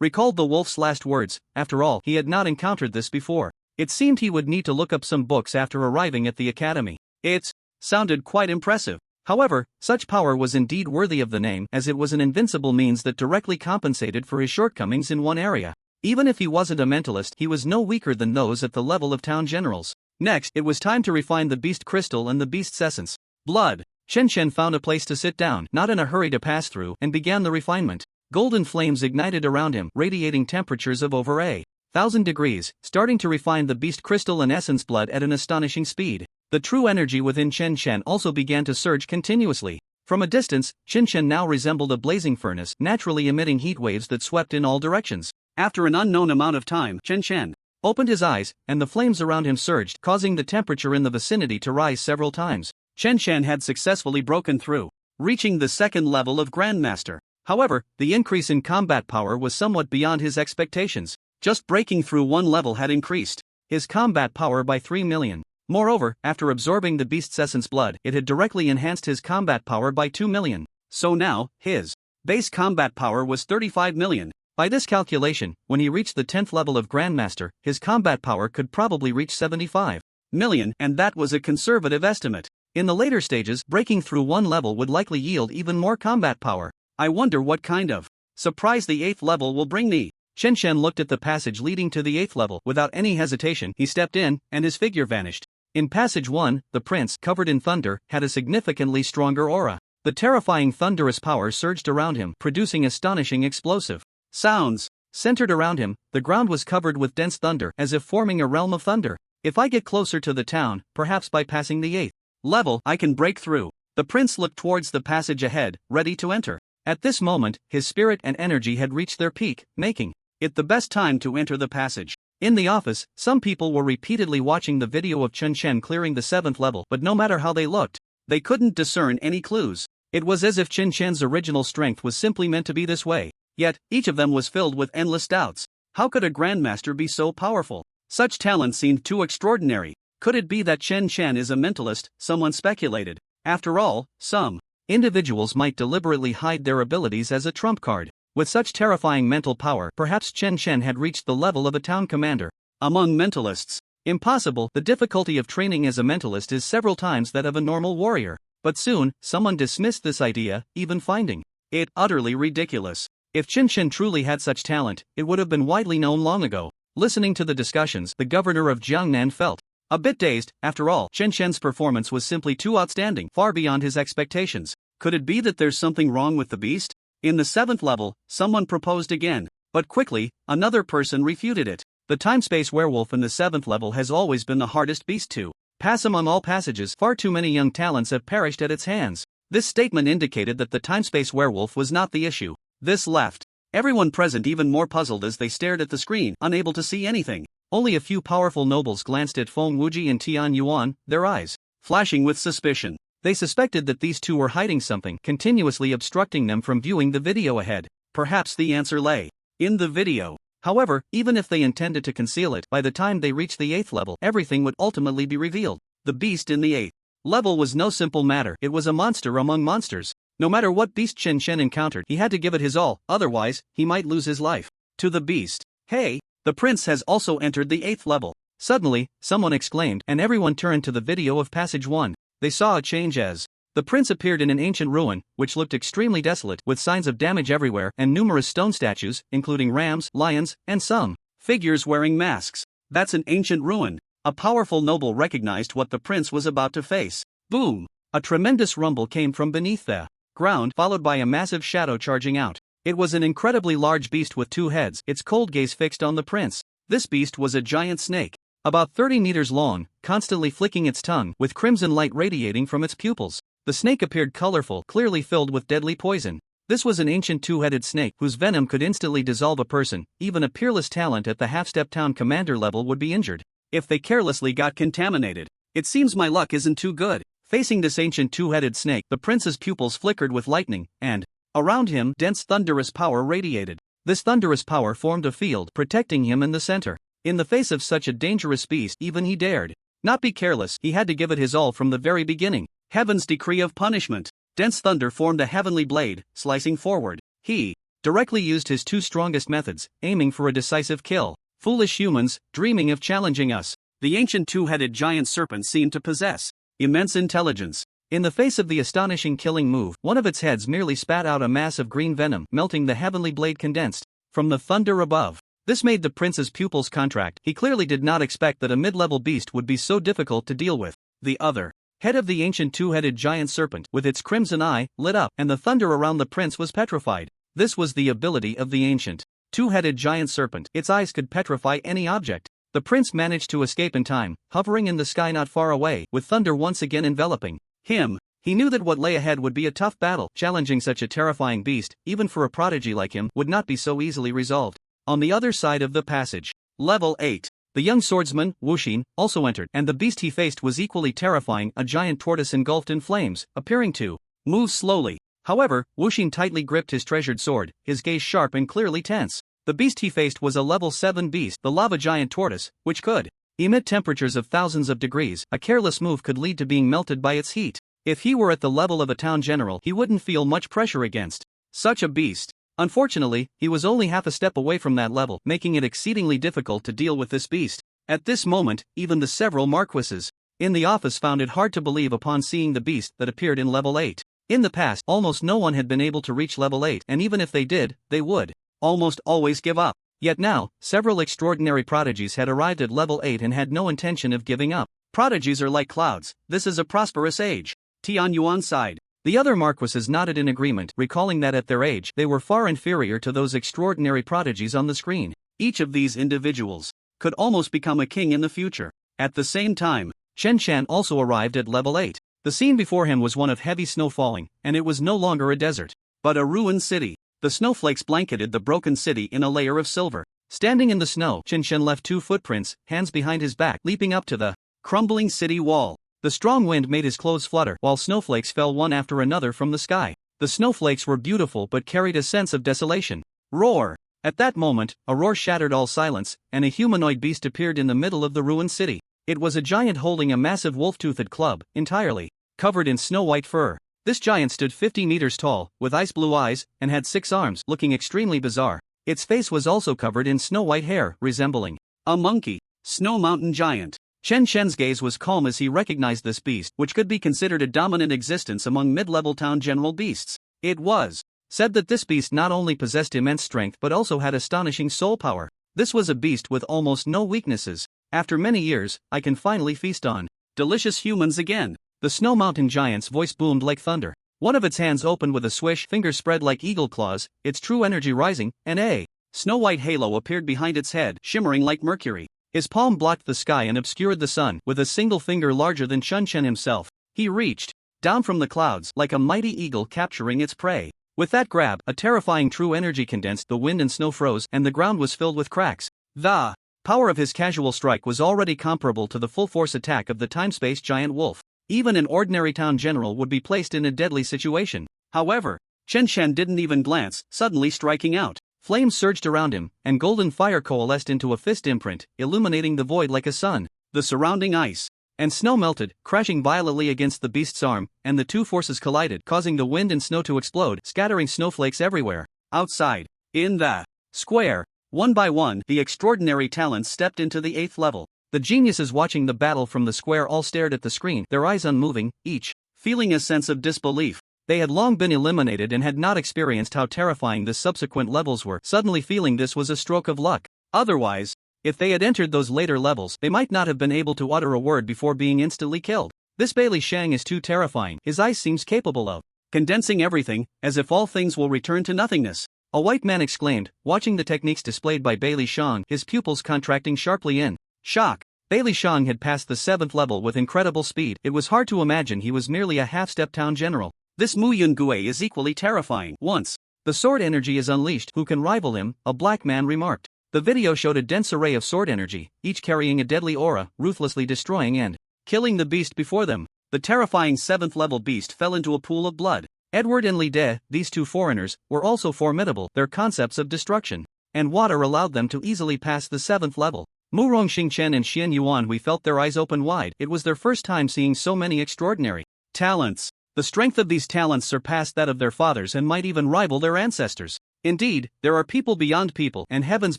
recalled the wolf's last words. After all, he had not encountered this before. It seemed he would need to look up some books after arriving at the academy. It sounded quite impressive. However, such power was indeed worthy of the name, as it was an invincible means that directly compensated for his shortcomings in one area. Even if he wasn't a mentalist, he was no weaker than those at the level of town generals. Next, it was time to refine the beast crystal and the beast's essence. Blood. Chen Chen found a place to sit down, not in a hurry to pass through, and began the refinement. Golden flames ignited around him, radiating temperatures of over 1,000 degrees, starting to refine the beast crystal and essence blood at an astonishing speed. The true energy within Chen Chen also began to surge continuously. From a distance, Chen Chen now resembled a blazing furnace, naturally emitting heat waves that swept in all directions. After an unknown amount of time, Chen Chen opened his eyes, and the flames around him surged, causing the temperature in the vicinity to rise several times. Chen Chen had successfully broken through, reaching the second level of Grandmaster. However, the increase in combat power was somewhat beyond his expectations. Just breaking through one level had increased his combat power by 3 million. Moreover, after absorbing the beast's essence blood, it had directly enhanced his combat power by 2 million. So now, his base combat power was 35 million. By this calculation, when he reached the 10th level of Grandmaster, his combat power could probably reach 75 million, and that was a conservative estimate. In the later stages, breaking through one level would likely yield even more combat power. I wonder what kind of surprise the 8th level will bring me. Chen Chen looked at the passage leading to the 8th level. Without any hesitation, he stepped in, and his figure vanished. In passage 1, the prince, covered in thunder, had a significantly stronger aura. The terrifying thunderous power surged around him, producing astonishing explosive sounds. Centered around him, the ground was covered with dense thunder, as if forming a realm of thunder. If I get closer to the town, perhaps by passing the 8th level, I can break through. The prince looked towards the passage ahead, ready to enter. At this moment, his spirit and energy had reached their peak, making it the best time to enter the passage. In the office, some people were repeatedly watching the video of Chen Chen clearing the 7th level, but no matter how they looked, they couldn't discern any clues. It was as if Chen Chen's original strength was simply meant to be this way. Yet, each of them was filled with endless doubts. How could a Grandmaster be so powerful? Such talent seemed too extraordinary. Could it be that Chen Chen is a mentalist? Someone speculated. After all, some individuals might deliberately hide their abilities as a trump card. With such terrifying mental power, perhaps Chen Chen had reached the level of a town commander. Among mentalists, impossible. The difficulty of training as a mentalist is several times that of a normal warrior. But soon, someone dismissed this idea, even finding it utterly ridiculous. If Chen Chen truly had such talent, it would have been widely known long ago. Listening to the discussions, the governor of Jiangnan felt a bit dazed. After all, Chen Chen's performance was simply too outstanding, far beyond his expectations. Could it be that there's something wrong with the beast? In the 7th level, someone proposed again, but quickly, another person refuted it. The time-space werewolf in the 7th level has always been the hardest beast to pass among all passages. Far too many young talents have perished at its hands. This statement indicated that the time-space werewolf was not the issue. This left everyone present even more puzzled as they stared at the screen, unable to see anything. Only a few powerful nobles glanced at Feng Wuji and Tian Yuan, their eyes flashing with suspicion. They suspected that these two were hiding something, continuously obstructing them from viewing the video ahead. Perhaps the answer lay in the video. However, even if they intended to conceal it, by the time they reached the 8th level, everything would ultimately be revealed. The beast in the 8th level was no simple matter. It was a monster among monsters. No matter what beast Chen Chen encountered, he had to give it his all, otherwise, he might lose his life. To the beast, "Hey, the prince has also entered the 8th level." Suddenly, someone exclaimed, and everyone turned to the video of passage 1. They saw a change as the prince appeared in an ancient ruin, which looked extremely desolate, with signs of damage everywhere, and numerous stone statues, including rams, lions, and some figures wearing masks. That's an ancient ruin. A powerful noble recognized what the prince was about to face. Boom! A tremendous rumble came from beneath the ground, followed by a massive shadow charging out. It was an incredibly large beast with 2 heads, its cold gaze fixed on the prince. This beast was a giant snake, about 30 meters long, constantly flicking its tongue, with crimson light radiating from its pupils. The snake appeared colorful, clearly filled with deadly poison. This was an ancient 2-headed snake whose venom could instantly dissolve a person. Even a peerless talent at the half-step town commander level would be injured if they carelessly got contaminated. It seems my luck isn't too good. Facing this ancient 2-headed snake, the prince's pupils flickered with lightning, and around him, dense thunderous power radiated. This thunderous power formed a field, protecting him in the center. In the face of such a dangerous beast, even he dared not be careless. He had to give it his all from the very beginning. Heaven's decree of punishment. Dense thunder formed a heavenly blade, slicing forward. He directly used his 2 strongest methods, aiming for a decisive kill. Foolish humans, dreaming of challenging us. The ancient two-headed giant serpent seemed to possess immense intelligence. In the face of the astonishing killing move, one of its heads merely spat out a mass of green venom, melting the heavenly blade condensed from the thunder above. This made the prince's pupils contract. He clearly did not expect that a mid-level beast would be so difficult to deal with. The other head of the ancient two-headed giant serpent, with its crimson eye, lit up, and the thunder around the prince was petrified. This was the ability of the ancient two-headed giant serpent. Its eyes could petrify any object. The prince managed to escape in time, hovering in the sky not far away, with thunder once again enveloping him. He knew that what lay ahead would be a tough battle. Challenging such a terrifying beast, even for a prodigy like him, would not be so easily resolved. On the other side of the passage, level 8. The young swordsman, Wuxin, also entered, and the beast he faced was equally terrifying, a giant tortoise engulfed in flames, appearing to move slowly. However, Wuxin tightly gripped his treasured sword, his gaze sharp and clearly tense. The beast he faced was a level 7 beast, the lava giant tortoise, which could emit temperatures of thousands of degrees. A careless move could lead to being melted by its heat. If he were at the level of a town general, he wouldn't feel much pressure against such a beast. Unfortunately, he was only half a step away from that level, making it exceedingly difficult to deal with this beast. At this moment, even the several marquises in the office found it hard to believe upon seeing the beast that appeared in level 8. In the past, almost no one had been able to reach level 8, and even if they did, they would almost always give up. Yet now, several extraordinary prodigies had arrived at level 8 and had no intention of giving up. Prodigies are like clouds. This is a prosperous age. Tian Yuan sighed. The other marquises nodded in agreement, recalling that at their age, they were far inferior to those extraordinary prodigies on the screen. Each of these individuals could almost become a king in the future. At the same time, Chen Shan also arrived at level 8. The scene before him was one of heavy snow falling, and it was no longer a desert, but a ruined city. The snowflakes blanketed the broken city in a layer of silver. Standing in the snow, Chen Shan left 2 footprints, hands behind his back, leaping up to the crumbling city wall. The strong wind made his clothes flutter, while snowflakes fell one after another from the sky. The snowflakes were beautiful but carried a sense of desolation. Roar! At that moment, a roar shattered all silence, and a humanoid beast appeared in the middle of the ruined city. It was a giant holding a massive wolf-toothed club, entirely covered in snow-white fur. This giant stood 50 meters tall, with ice-blue eyes, and had 6 arms, looking extremely bizarre. Its face was also covered in snow-white hair, resembling a monkey. Snow Mountain Giant. Chen Shen's gaze was calm as he recognized this beast, which could be considered a dominant existence among mid-level town general beasts. It was said that this beast not only possessed immense strength but also had astonishing soul power. This was a beast with almost no weaknesses. After many years, I can finally feast on delicious humans again. The Snow Mountain Giant's voice boomed like thunder. One of its hands opened with a swish, fingers spread like eagle claws, its true energy rising, and a snow-white halo appeared behind its head, shimmering like mercury. His palm blocked the sky and obscured the sun. With a single finger larger than Chen Shen himself, he reached down from the clouds like a mighty eagle capturing its prey. With that grab, a terrifying true energy condensed, the wind and snow froze, and the ground was filled with cracks. The power of his casual strike was already comparable to the full-force attack of the time-space giant wolf. Even an ordinary town general would be placed in a deadly situation. However, Chen Shen didn't even glance, suddenly striking out. Flames surged around him, and golden fire coalesced into a fist imprint, illuminating the void like a sun. The surrounding ice and snow melted, crashing violently against the beast's arm, and the two forces collided, causing the wind and snow to explode, scattering snowflakes everywhere. Outside, in the square, one by one, the extraordinary talents stepped into the 8th level. The geniuses watching the battle from the square all stared at the screen, their eyes unmoving, each feeling a sense of disbelief. They had long been eliminated and had not experienced how terrifying the subsequent levels were, suddenly feeling this was a stroke of luck. Otherwise, if they had entered those later levels, they might not have been able to utter a word before being instantly killed. This Bailey Shang is too terrifying. His eyes seems capable of condensing everything, as if all things will return to nothingness. A white man exclaimed, watching the techniques displayed by Bailey Shang, his pupils contracting sharply in shock. Bailey Shang had passed the 7th level with incredible speed. It was hard to imagine he was merely a half-step town general. This Mu Yun Gui is equally terrifying. Once the sword energy is unleashed, who can rival him? A black man remarked. The video showed a dense array of sword energy, each carrying a deadly aura, ruthlessly destroying and killing the beast before them. The terrifying 7th level beast fell into a pool of blood. Edward and Li De, these two foreigners, were also formidable. Their concepts of destruction and water allowed them to easily pass the 7th level. Murong Xingchen and Xian Yuan Hui felt their eyes open wide. It was their first time seeing so many extraordinary talents. The strength of these talents surpassed that of their fathers and might even rival their ancestors. Indeed, there are people beyond people and heavens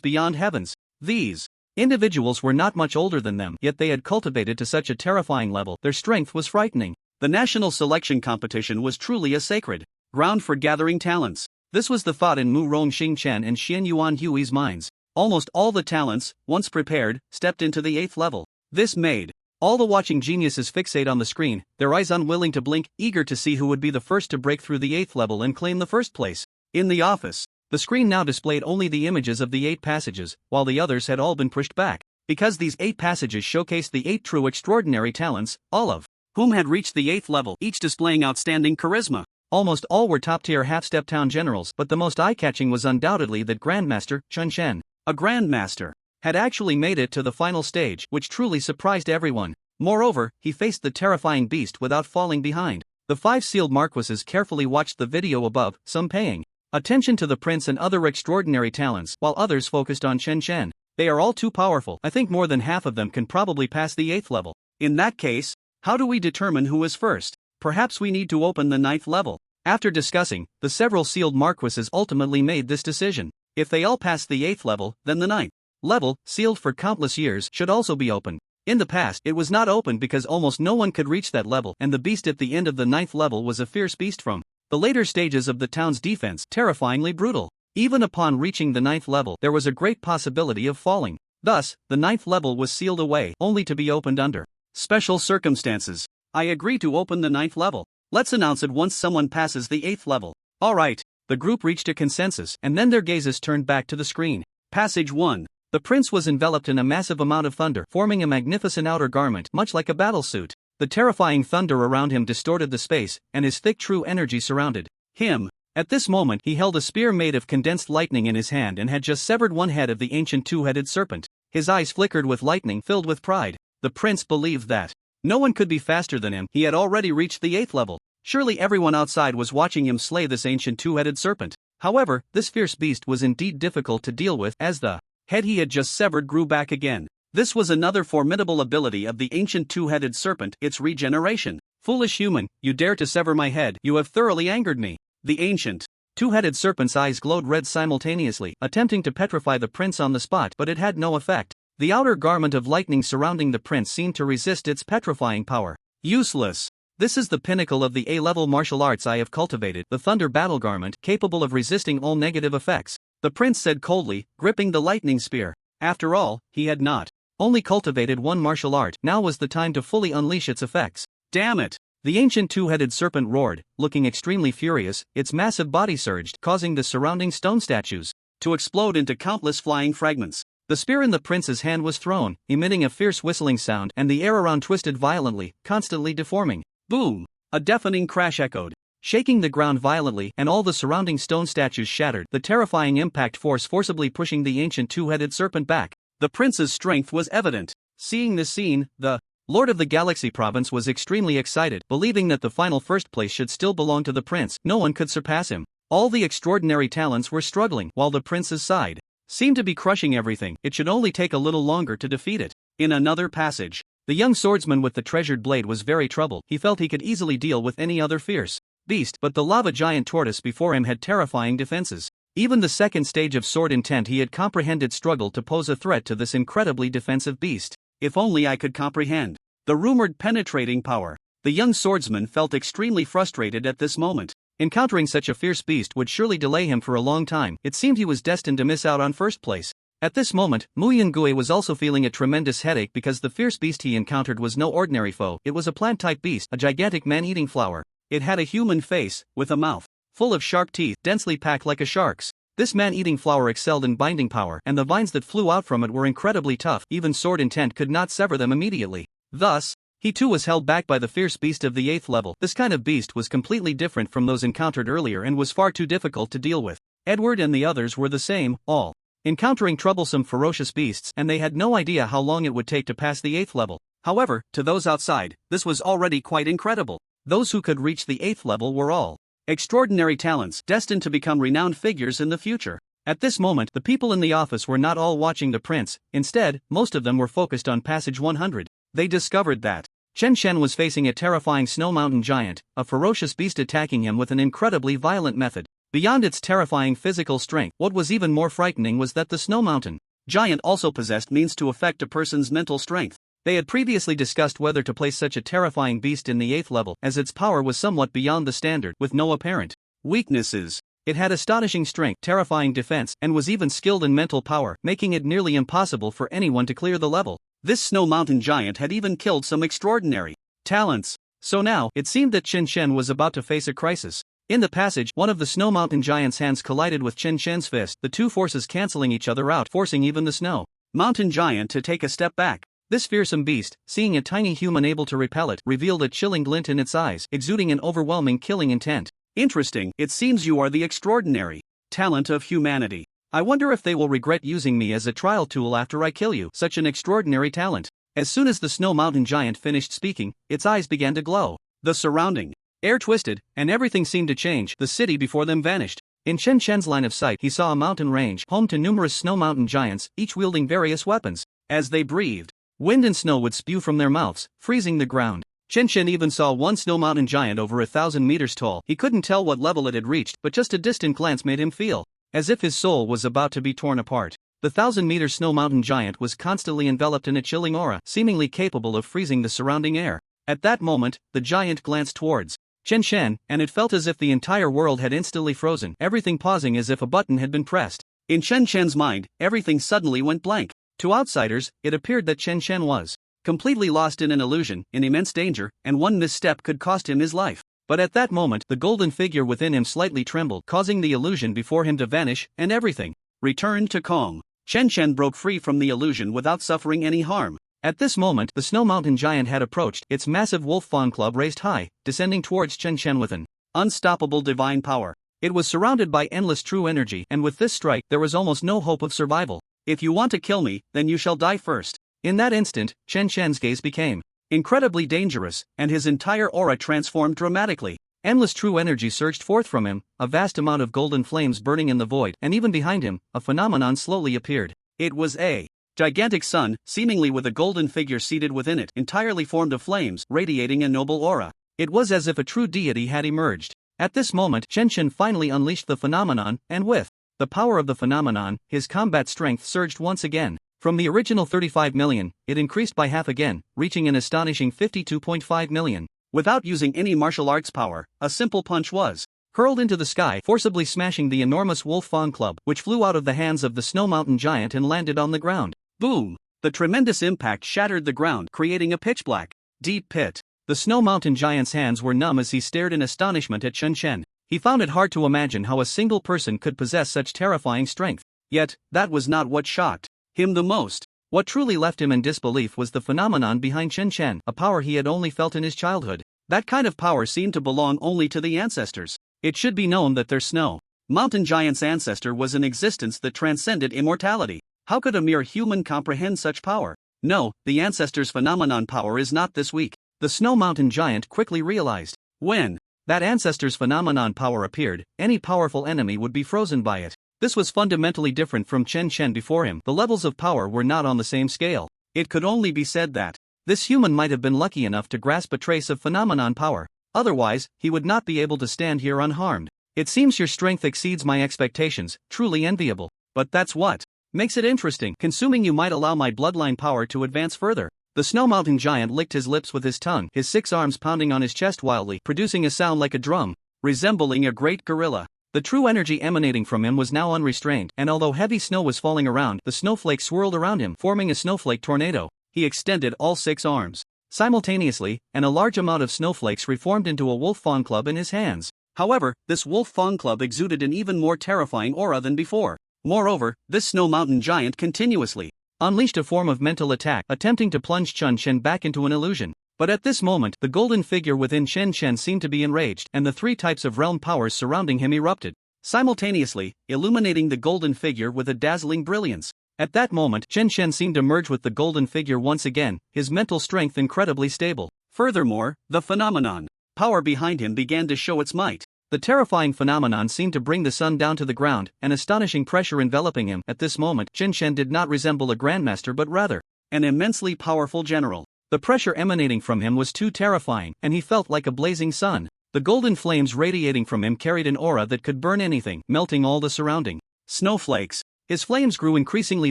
beyond heavens. These individuals were not much older than them, yet they had cultivated to such a terrifying level, their strength was frightening. The national selection competition was truly a sacred ground for gathering talents. This was the thought in Mu Rongxing Chen and Xian Yuan Hui's minds. Almost all the talents, once prepared, stepped into the 8th level. This made all the watching geniuses fixate on the screen, their eyes unwilling to blink, eager to see who would be the first to break through the 8th level and claim the first place. In the office, the screen now displayed only the images of the 8 passages, while the others had all been pushed back. Because these 8 passages showcased the 8 true extraordinary talents, all of whom had reached the 8th level, each displaying outstanding charisma. Almost all were top-tier half-step town generals, but the most eye-catching was undoubtedly that Grandmaster, Chun Shen, a Grandmaster, had actually made it to the final stage, which truly surprised everyone. Moreover, he faced the terrifying beast without falling behind. The 5 sealed marquises carefully watched the video above, some paying attention to the prince and other extraordinary talents, while others focused on Chen Shen. They are all too powerful. I think more than half of them can probably pass the 8th level. In that case, how do we determine who is first? Perhaps we need to open the 9th level. After discussing, the several sealed marquises ultimately made this decision. If they all pass the 8th level, then the 9th level, sealed for countless years, should also be open. In the past, it was not open because almost no one could reach that level, and the beast at the end of the 9th level was a fierce beast from the later stages of the town's defense, terrifyingly brutal. Even upon reaching the 9th level, there was a great possibility of falling. Thus, the 9th level was sealed away, only to be opened under special circumstances. I agree to open the 9th level. Let's announce it once someone passes the 8th level. Alright, the group reached a consensus, and then their gazes turned back to the screen. Passage 1. The prince was enveloped in a massive amount of thunder, forming a magnificent outer garment, much like a battlesuit. The terrifying thunder around him distorted the space, and his thick true energy surrounded him. At this moment, he held a spear made of condensed lightning in his hand and had just severed one head of the ancient two-headed serpent. His eyes flickered with lightning, filled with pride. The prince believed that no one could be faster than him. He had already reached the 8th level. Surely everyone outside was watching him slay this ancient two-headed serpent. However, this fierce beast was indeed difficult to deal with, as the head he had just severed grew back again. This was another formidable ability of the ancient two-headed serpent, its regeneration. Foolish human, you dare to sever my head, you have thoroughly angered me. The ancient two-headed serpent's eyes glowed red simultaneously, attempting to petrify the prince on the spot, but it had no effect. The outer garment of lightning surrounding the prince seemed to resist its petrifying power. Useless. This is the pinnacle of the A-level martial arts I have cultivated, the Thunder Battle Garment, capable of resisting all negative effects, the prince said coldly, gripping the lightning spear. After all, he had not only cultivated one martial art, now was the time to fully unleash its effects. Damn it! The ancient two-headed serpent roared, looking extremely furious, its massive body surged, causing the surrounding stone statues to explode into countless flying fragments. The spear in the prince's hand was thrown, emitting a fierce whistling sound, and the air around twisted violently, constantly deforming. Boom! A deafening crash echoed, shaking the ground violently, and all the surrounding stone statues shattered, the terrifying impact force forcibly pushing the ancient two-headed serpent back. The prince's strength was evident. Seeing this scene, the Lord of the Galaxy province was extremely excited, believing that the final first place should still belong to the prince. No one could surpass him. All the extraordinary talents were struggling, while the prince's side seemed to be crushing everything. It should only take a little longer to defeat it. In another passage, the young swordsman with the treasured blade was very troubled. He felt he could easily deal with any other fierce beast, but the lava giant tortoise before him had terrifying defenses. Even the second stage of sword intent he had comprehended struggled to pose a threat to this incredibly defensive beast. If only I could comprehend the rumored penetrating power. The young swordsman felt extremely frustrated at this moment. Encountering such a fierce beast would surely delay him for a long time. It seemed he was destined to miss out on first place. At this moment, Mu Yingui was also feeling a tremendous headache because the fierce beast he encountered was no ordinary foe. It was a plant-type beast, a gigantic man-eating flower. It had a human face, with a mouth full of sharp teeth, densely packed like a shark's. This man-eating flower excelled in binding power, and the vines that flew out from it were incredibly tough. Even sword intent could not sever them immediately. Thus, he too was held back by the fierce beast of the 8th level. This kind of beast was completely different from those encountered earlier and was far too difficult to deal with. Edward and the others were the same, all encountering troublesome ferocious beasts, and they had no idea how long it would take to pass the 8th level. However, to those outside, this was already quite incredible. Those who could reach the 8th level were all extraordinary talents, destined to become renowned figures in the future. At this moment, the people in the office were not all watching the prince. Instead, most of them were focused on passage 100. They discovered that Chen Shen was facing a terrifying snow mountain giant, a ferocious beast attacking him with an incredibly violent method. Beyond its terrifying physical strength, what was even more frightening was that the snow mountain giant also possessed means to affect a person's mental strength. They had previously discussed whether to place such a terrifying beast in the 8th level, as its power was somewhat beyond the standard, with no apparent weaknesses. It had astonishing strength, terrifying defense, and was even skilled in mental power, making it nearly impossible for anyone to clear the level. This snow mountain giant had even killed some extraordinary talents. So now, it seemed that Chen Shen was about to face a crisis. In the passage, one of the snow mountain giant's hands collided with Chen Shen's fist, the two forces cancelling each other out, forcing even the snow mountain giant to take a step back. This fearsome beast, seeing a tiny human able to repel it, revealed a chilling glint in its eyes, exuding an overwhelming killing intent. Interesting, it seems you are the extraordinary talent of humanity. I wonder if they will regret using me as a trial tool after I kill you. Such an extraordinary talent. As soon as the snow mountain giant finished speaking, its eyes began to glow. The surrounding air twisted, and everything seemed to change. The city before them vanished. In Chen Shen's line of sight, he saw a mountain range, home to numerous snow mountain giants, each wielding various weapons. As they breathed, wind and snow would spew from their mouths, freezing the ground. Chen Shen even saw one snow mountain giant over 1,000 meters tall. He couldn't tell what level it had reached, but just a distant glance made him feel as if his soul was about to be torn apart. The 1,000-meter snow mountain giant was constantly enveloped in a chilling aura, seemingly capable of freezing the surrounding air. At that moment, the giant glanced towards Chen Shen, and it felt as if the entire world had instantly frozen, everything pausing as if a button had been pressed. In Chen Shen's mind, everything suddenly went blank. To outsiders, it appeared that Chen Shen was completely lost in an illusion, in immense danger, and one misstep could cost him his life. But at that moment, the golden figure within him slightly trembled, causing the illusion before him to vanish, and everything returned to calm. Chen Shen broke free from the illusion without suffering any harm. At this moment, the snow mountain giant had approached, its massive wolf fawn club raised high, descending towards Chen Shen with an unstoppable divine power. It was surrounded by endless true energy, and with this strike, there was almost no hope of survival. If you want to kill me, then you shall die first. In that instant, Chen Shen's gaze became incredibly dangerous, and his entire aura transformed dramatically. Endless true energy surged forth from him, a vast amount of golden flames burning in the void, and even behind him, a phenomenon slowly appeared. It was a gigantic sun, seemingly with a golden figure seated within it, entirely formed of flames, radiating a noble aura. It was as if a true deity had emerged. At this moment, Chen Shen finally unleashed the phenomenon, and with the power of the phenomenon, his combat strength surged once again. From the original 35 million, it increased by half again, reaching an astonishing 52.5 million. Without using any martial arts power, a simple punch was hurled into the sky, forcibly smashing the enormous wolf fawn club, which flew out of the hands of the snow mountain giant and landed on the ground. Boom! The tremendous impact shattered the ground, creating a pitch-black, deep pit. The snow mountain giant's hands were numb as he stared in astonishment at Chen Shen. He found it hard to imagine how a single person could possess such terrifying strength. Yet, that was not what shocked him the most. What truly left him in disbelief was the phenomenon behind Chen Shen, a power he had only felt in his childhood. That kind of power seemed to belong only to the ancestors. It should be known that their snow mountain giant's ancestor was an existence that transcended immortality. How could a mere human comprehend such power? No, the ancestor's phenomenon power is not this weak. The snow mountain giant quickly realized. When that ancestor's phenomenon power appeared, any powerful enemy would be frozen by it. This was fundamentally different from Chen Shen before him. The levels of power were not on the same scale. It could only be said that this human might have been lucky enough to grasp a trace of phenomenon power. Otherwise, he would not be able to stand here unharmed. It seems your strength exceeds my expectations, truly enviable. But that's what makes it interesting. Consuming you might allow my bloodline power to advance further. The snow mountain giant licked his lips with his tongue, his 6 arms pounding on his chest wildly, producing a sound like a drum, resembling a great gorilla. The true energy emanating from him was now unrestrained, and although heavy snow was falling around, the snowflakes swirled around him, forming a snowflake tornado. He extended all 6 arms simultaneously, and a large amount of snowflakes reformed into a wolf fawn club in his hands. However, this wolf fawn club exuded an even more terrifying aura than before. Moreover, this snow mountain giant continuously unleashed a form of mental attack, attempting to plunge Chen Shen back into an illusion. But at this moment, the golden figure within Chen Shen seemed to be enraged, and the 3 types of realm powers surrounding him erupted, simultaneously, illuminating the golden figure with a dazzling brilliance. At that moment, Chen Shen seemed to merge with the golden figure once again, his mental strength incredibly stable. Furthermore, the phenomenon power behind him began to show its might. The terrifying phenomenon seemed to bring the sun down to the ground, an astonishing pressure enveloping him. At this moment, Chen Shen did not resemble a grandmaster but rather an immensely powerful general. The pressure emanating from him was too terrifying, and he felt like a blazing sun. The golden flames radiating from him carried an aura that could burn anything, melting all the surrounding snowflakes. His flames grew increasingly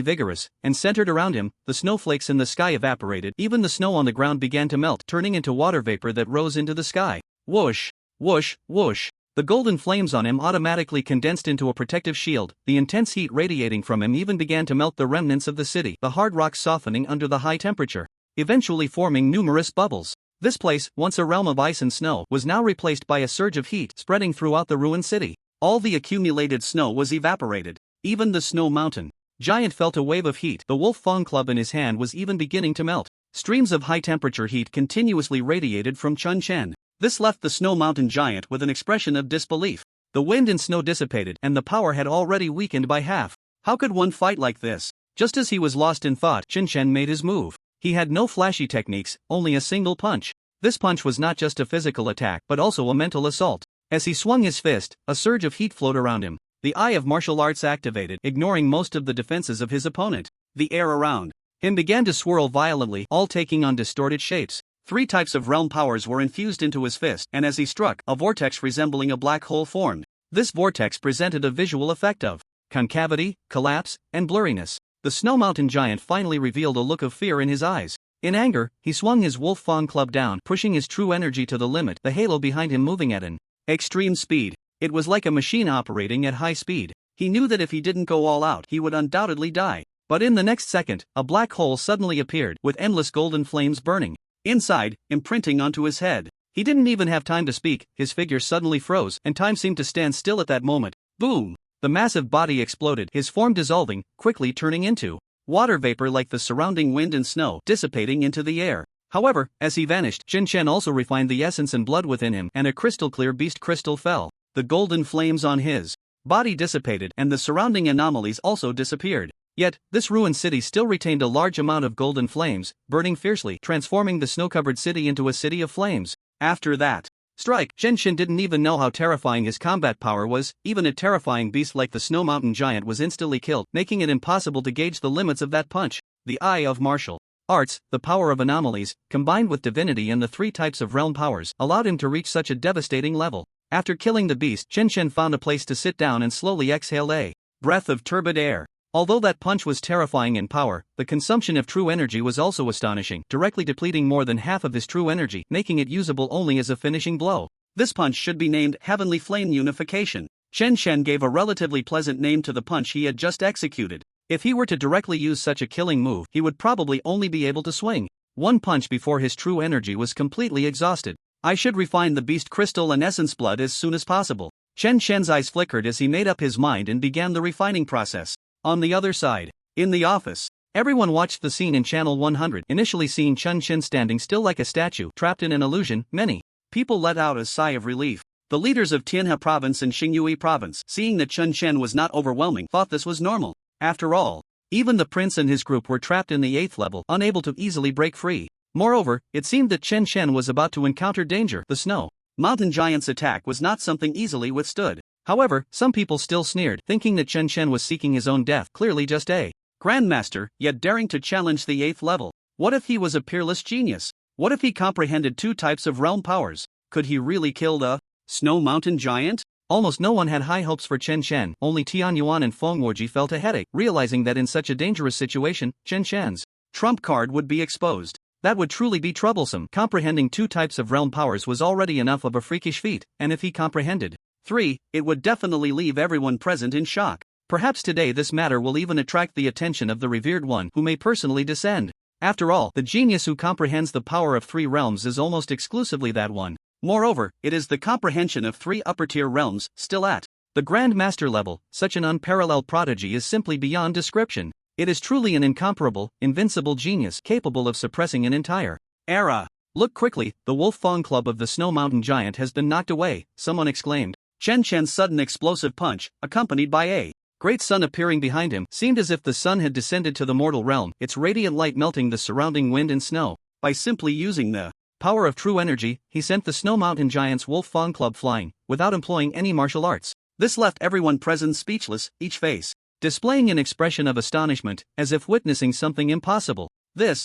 vigorous, and centered around him, the snowflakes in the sky evaporated. Even the snow on the ground began to melt, turning into water vapor that rose into the sky. Whoosh, whoosh, whoosh. The golden flames on him automatically condensed into a protective shield. The intense heat radiating from him even began to melt the remnants of the city, the hard rocks softening under the high temperature, eventually forming numerous bubbles. This place, once a realm of ice and snow, was now replaced by a surge of heat spreading throughout the ruined city. All the accumulated snow was evaporated. Even the snow mountain giant felt a wave of heat. The wolf fang club in his hand was even beginning to melt. Streams of high-temperature heat continuously radiated from Chun Chen. This left the snow mountain giant with an expression of disbelief. The wind and snow dissipated, and the power had already weakened by half. How could one fight like this? Just as he was lost in thought, Chun Chen made his move. He had no flashy techniques, only a single punch. This punch was not just a physical attack, but also a mental assault. As he swung his fist, a surge of heat flowed around him. The eye of martial arts activated, ignoring most of the defenses of his opponent. The air around him began to swirl violently, all taking on distorted shapes. 3 types of realm powers were infused into his fist, and as he struck, a vortex resembling a black hole formed. This vortex presented a visual effect of concavity, collapse, and blurriness. The snow mountain giant finally revealed a look of fear in his eyes. In anger, he swung his wolf fang club down, pushing his true energy to the limit, the halo behind him moving at an extreme speed. It was like a machine operating at high speed. He knew that if he didn't go all out, he would undoubtedly die. But in the next second, a black hole suddenly appeared, with endless golden flames burning inside, imprinting onto his head. He didn't even have time to speak. His figure suddenly froze, and time seemed to stand still at that moment. Boom! The massive body exploded, his form dissolving, quickly turning into water vapor like the surrounding wind and snow, dissipating into the air. However, as he vanished, Chun Chen also refined the essence and blood within him, and a crystal-clear beast crystal fell. The golden flames on his body dissipated, and the surrounding anomalies also disappeared. Yet, this ruined city still retained a large amount of golden flames, burning fiercely, transforming the snow-covered city into a city of flames. After that strike, Chun Chen didn't even know how terrifying his combat power was. Even a terrifying beast like the snow mountain giant was instantly killed, making it impossible to gauge the limits of that punch. The eye of martial arts, the power of anomalies, combined with divinity and the 3 types of realm powers, allowed him to reach such a devastating level. After killing the beast, Chun Chen found a place to sit down and slowly exhaled a breath of turbid air. Although that punch was terrifying in power, the consumption of true energy was also astonishing, directly depleting more than half of his true energy, making it usable only as a finishing blow. This punch should be named Heavenly Flame Unification. Chun Chen gave a relatively pleasant name to the punch he had just executed. If he were to directly use such a killing move, he would probably only be able to swing one punch before his true energy was completely exhausted. I should refine the beast crystal and essence blood as soon as possible. Chun Chen's eyes flickered as he made up his mind and began the refining process. On the other side, in the office, everyone watched the scene in Channel 100, initially seeing Chun Chen standing still like a statue, trapped in an illusion. Many people let out a sigh of relief. The leaders of Tianhe Province and Xingyue Province, seeing that Chun Chen was not overwhelming, thought this was normal. After all, even the prince and his group were trapped in the 8th level, unable to easily break free. Moreover, it seemed that Chun Chen was about to encounter danger. The snow mountain giant's attack was not something easily withstood. However, some people still sneered, thinking that Chun Chen was seeking his own death, clearly just a grandmaster, yet daring to challenge the 8th level. What if he was a peerless genius? What if he comprehended 2 types of realm powers? Could he really kill the snow mountain giant? Almost no one had high hopes for Chun Chen, only Tian Yuan and Feng Wuji felt a headache, realizing that in such a dangerous situation, Chun Chen's trump card would be exposed. That would truly be troublesome. Comprehending 2 types of realm powers was already enough of a freakish feat, and if he comprehended 3, it would definitely leave everyone present in shock. Perhaps today this matter will even attract the attention of the revered one who may personally descend. After all, the genius who comprehends the power of 3 realms is almost exclusively that one. Moreover, it is the comprehension of 3 upper-tier realms, still at the Grand Master level. Such an unparalleled prodigy is simply beyond description. It is truly an incomparable, invincible genius capable of suppressing an entire era. Look quickly, the Wolf Fang Club of the Snow Mountain Giant has been knocked away, someone exclaimed. Chun Chen's sudden explosive punch, accompanied by a great sun appearing behind him, seemed as if the sun had descended to the mortal realm, its radiant light melting the surrounding wind and snow. By simply using the power of true energy, he sent the Snow Mountain Giant's Wolf Fang Club flying, without employing any martial arts. This left everyone present speechless, each face displaying an expression of astonishment, as if witnessing something impossible.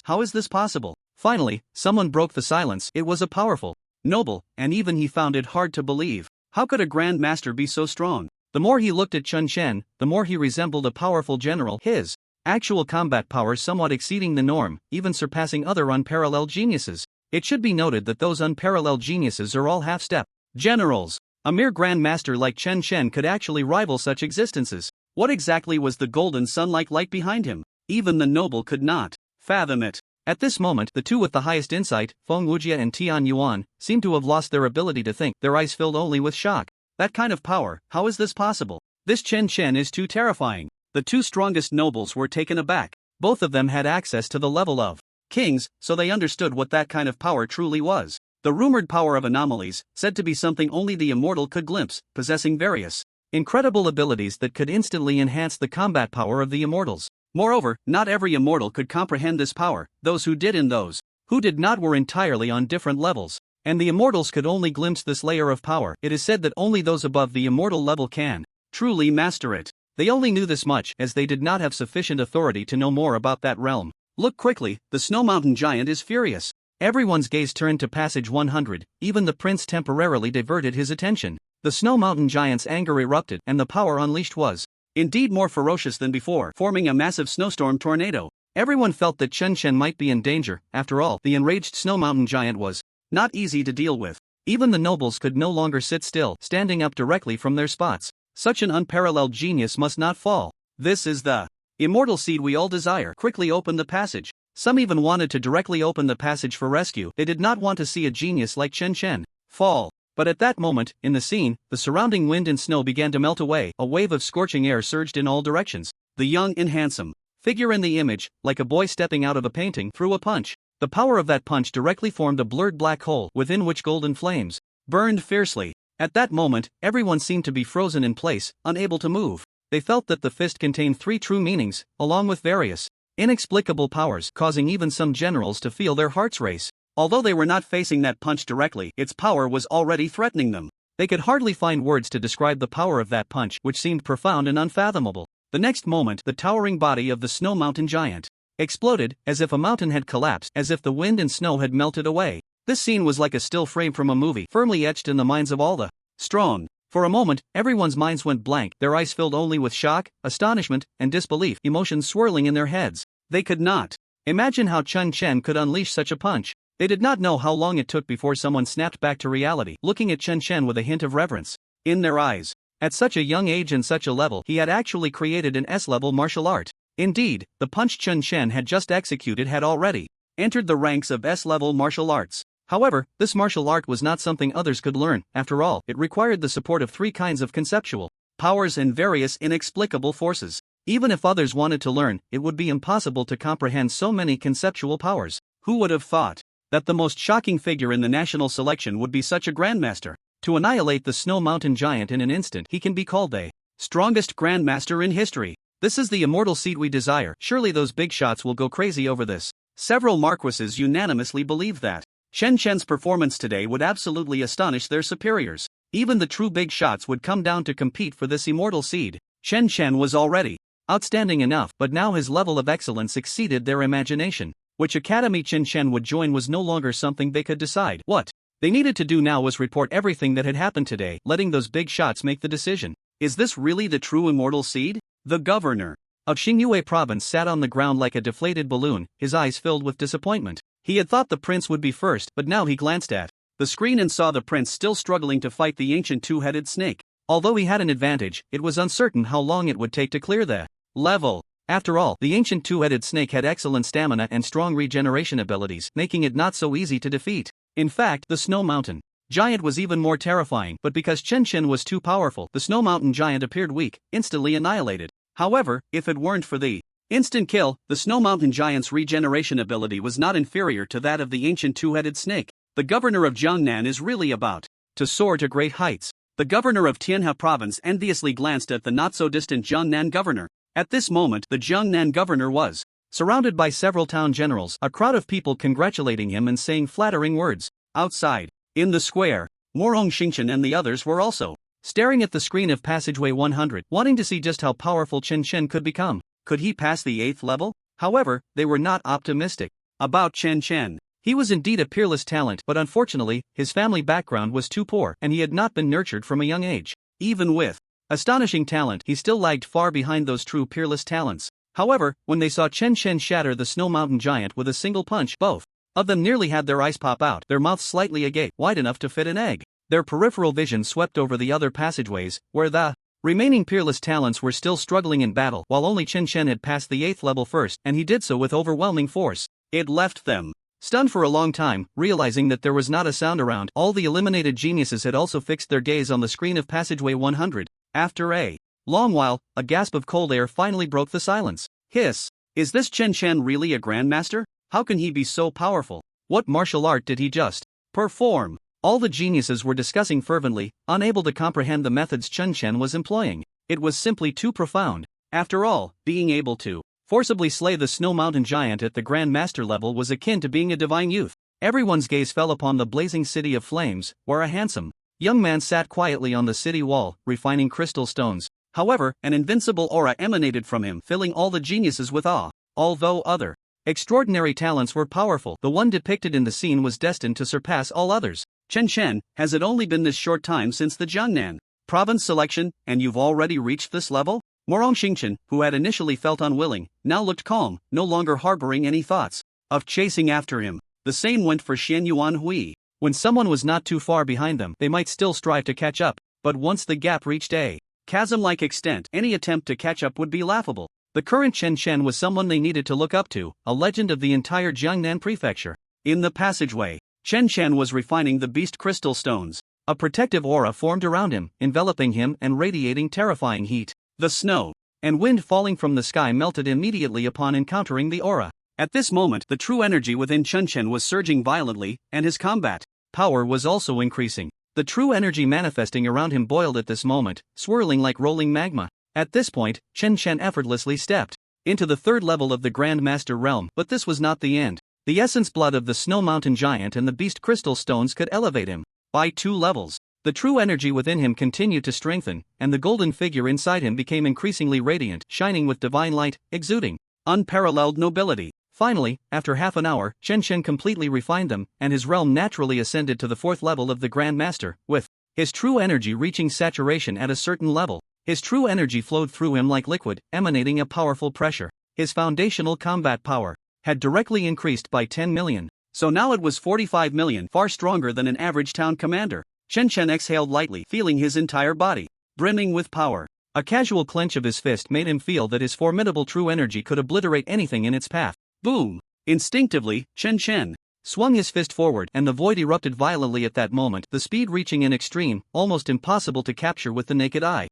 How is this possible? Finally, someone broke the silence. It was a powerful, noble, and even he found it hard to believe. How could a Grand Master be so strong? The more he looked at Chun Chen, the more he resembled a powerful general, his actual combat power somewhat exceeding the norm, even surpassing other unparalleled geniuses. It should be noted that those unparalleled geniuses are all half-step generals. A mere grandmaster like Chen Chen could actually rival such existences. What exactly was the golden sun-like light behind him? Even the noble could not fathom it. At this moment, the two with the highest insight, Feng Wujia and Tian Yuan, seemed to have lost their ability to think, their eyes filled only with shock. That kind of power, how is this possible? This Chen Chen is too terrifying. The two strongest nobles were taken aback. Both of them had access to the level of kings, so they understood what that kind of power truly was. The rumored power of anomalies, said to be something only the immortal could glimpse, possessing various incredible abilities that could instantly enhance the combat power of the immortals. Moreover, not every immortal could comprehend this power. Those who did and those who did not were entirely on different levels. And the immortals could only glimpse this layer of power. It is said that only those above the immortal level can truly master it. They only knew this much, as they did not have sufficient authority to know more about that realm. Look quickly, the Snow Mountain Giant is furious. Everyone's gaze turned to passage 100, even the prince temporarily diverted his attention. The Snow Mountain Giant's anger erupted, and the power unleashed was indeed more ferocious than before, forming a massive snowstorm tornado. Everyone felt that Chen Chen might be in danger. After all, the enraged Snow Mountain Giant was not easy to deal with. Even the nobles could no longer sit still, standing up directly from their spots. Such an unparalleled genius must not fall. This is the immortal seed we all desire. Quickly open the passage. Some even wanted to directly open the passage for rescue. They did not want to see a genius like Chen Chen fall. But at that moment, in the scene, the surrounding wind and snow began to melt away. A wave of scorching air surged in all directions. The young and handsome figure in the image, like a boy stepping out of a painting, threw a punch. The power of that punch directly formed a blurred black hole, within which golden flames burned fiercely. At that moment, everyone seemed to be frozen in place, unable to move. They felt that the fist contained three true meanings, along with various inexplicable powers, causing even some generals to feel their hearts race. Although they were not facing that punch directly, its power was already threatening them. They could hardly find words to describe the power of that punch, which seemed profound and unfathomable. The next moment, the towering body of the Snow Mountain Giant exploded, as if a mountain had collapsed, as if the wind and snow had melted away. This scene was like a still frame from a movie, firmly etched in the minds of all the strong. For a moment, everyone's minds went blank, their eyes filled only with shock, astonishment, and disbelief, emotions swirling in their heads. They could not imagine how Chen Chen could unleash such a punch. They did not know how long it took before someone snapped back to reality, looking at Chen Chen with a hint of reverence in their eyes. At such a young age and such a level, he had actually created an S-level martial art. Indeed, the punch Chen Chen had just executed had already entered the ranks of S-level martial arts. However, this martial art was not something others could learn. After all, it required the support of three kinds of conceptual powers and various inexplicable forces. Even if others wanted to learn, it would be impossible to comprehend so many conceptual powers. Who would have thought that the most shocking figure in the national selection would be such a grandmaster? To annihilate the Snow Mountain Giant in an instant, he can be called the strongest grandmaster in history. This is the immortal seed we desire. Surely those big shots will go crazy over this. Several marquises unanimously believed that Chen Chen's performance today would absolutely astonish their superiors. Even the true big shots would come down to compete for this immortal seed. Chen Chen was already outstanding enough, but now his level of excellence exceeded their imagination. Which academy Chen Chen would join was no longer something they could decide. What they needed to do now was report everything that had happened today, letting those big shots make the decision. Is this really the true immortal seed? The governor of Xingyue province sat on the ground like a deflated balloon, his eyes filled with disappointment. He had thought the prince would be first, but now he glanced at the screen and saw the prince still struggling to fight the ancient two-headed snake. Although he had an advantage, it was uncertain how long it would take to clear the level. After all, the ancient two-headed snake had excellent stamina and strong regeneration abilities, making it not so easy to defeat. In fact, the Snow Mountain Giant was even more terrifying, but because Chen Chen was too powerful, the Snow Mountain Giant appeared weak, instantly annihilated. However, if it weren't for the instant kill, the Snow Mountain Giant's regeneration ability was not inferior to that of the ancient two-headed snake. The governor of Jiangnan is really about to soar to great heights. The governor of Tianhe province enviously glanced at the not-so-distant Jiangnan governor. At this moment, the Jiangnan governor was surrounded by several town generals, a crowd of people congratulating him and saying flattering words. Outside, in the square, Morong Xingchen and the others were also staring at the screen of passageway 100, wanting to see just how powerful Chen Chen could become. Could he pass the 8th level? However, they were not optimistic about Chen Chen. He was indeed a peerless talent, but unfortunately, his family background was too poor, and he had not been nurtured from a young age. Even with Astonishing talent, he still lagged far behind those true peerless talents. However, when they saw Chen Chen shatter the snow mountain giant with a single punch, both of them nearly had their eyes pop out, their mouths slightly agape, wide enough to fit an egg. Their peripheral vision swept over the other passageways, where the remaining peerless talents were still struggling in battle, while only Chen Chen had passed the 8th level first, and he did so with overwhelming force. It left them stunned for a long time, realizing that there was not a sound around. All the eliminated geniuses had also fixed their gaze on the screen of passageway 100. After a long while, a gasp of cold air finally broke the silence. Hiss! Is this Chen Chen really a grandmaster? How can he be so powerful? What martial art did he just perform? All the geniuses were discussing fervently, unable to comprehend the methods Chen Chen was employing. It was simply too profound. After all, being able to forcibly slay the snow mountain giant at the Grand Master level was akin to being a divine youth. Everyone's gaze fell upon the blazing city of flames, where a handsome young man sat quietly on the city wall, refining crystal stones. However, an invincible aura emanated from him, filling all the geniuses with awe. Although other extraordinary talents were powerful, the one depicted in the scene was destined to surpass all others. Chen Chen, has it only been this short time since the Jiangnan province selection, and you've already reached this level? Morong Xingchen, who had initially felt unwilling, now looked calm, no longer harboring any thoughts of chasing after him. The same went for Xian Yuan Hui. When someone was not too far behind them, they might still strive to catch up, but once the gap reached a chasm-like extent, any attempt to catch up would be laughable. The current Chen Chen was someone they needed to look up to, a legend of the entire Jiangnan prefecture. In the passageway, Chen Chen was refining the beast crystal stones. A protective aura formed around him, enveloping him and radiating terrifying heat. The snow and wind falling from the sky melted immediately upon encountering the aura. At this moment, the true energy within Chen Chen was surging violently, and his combat power was also increasing. The true energy manifesting around him boiled at this moment, swirling like rolling magma. At this point, Chen Chen effortlessly stepped into the 3rd level of the Grand Master realm, but this was not the end. The essence blood of the Snow Mountain Giant and the Beast Crystal Stones could elevate him by 2 levels. The true energy within him continued to strengthen, and the golden figure inside him became increasingly radiant, shining with divine light, exuding unparalleled nobility. Finally, after half an hour, Chen Chen completely refined them, and his realm naturally ascended to the 4th level of the Grand Master, with his true energy reaching saturation at a certain level. His true energy flowed through him like liquid, emanating a powerful pressure. His foundational combat power had directly increased by 10 million. So now it was 45 million, far stronger than an average town commander. Chen Chen exhaled lightly, feeling his entire body brimming with power. A casual clench of his fist made him feel that his formidable true energy could obliterate anything in its path. Boom! Instinctively, Chen Chen swung his fist forward, and the void erupted violently at that moment, the speed reaching an extreme, almost impossible to capture with the naked eye.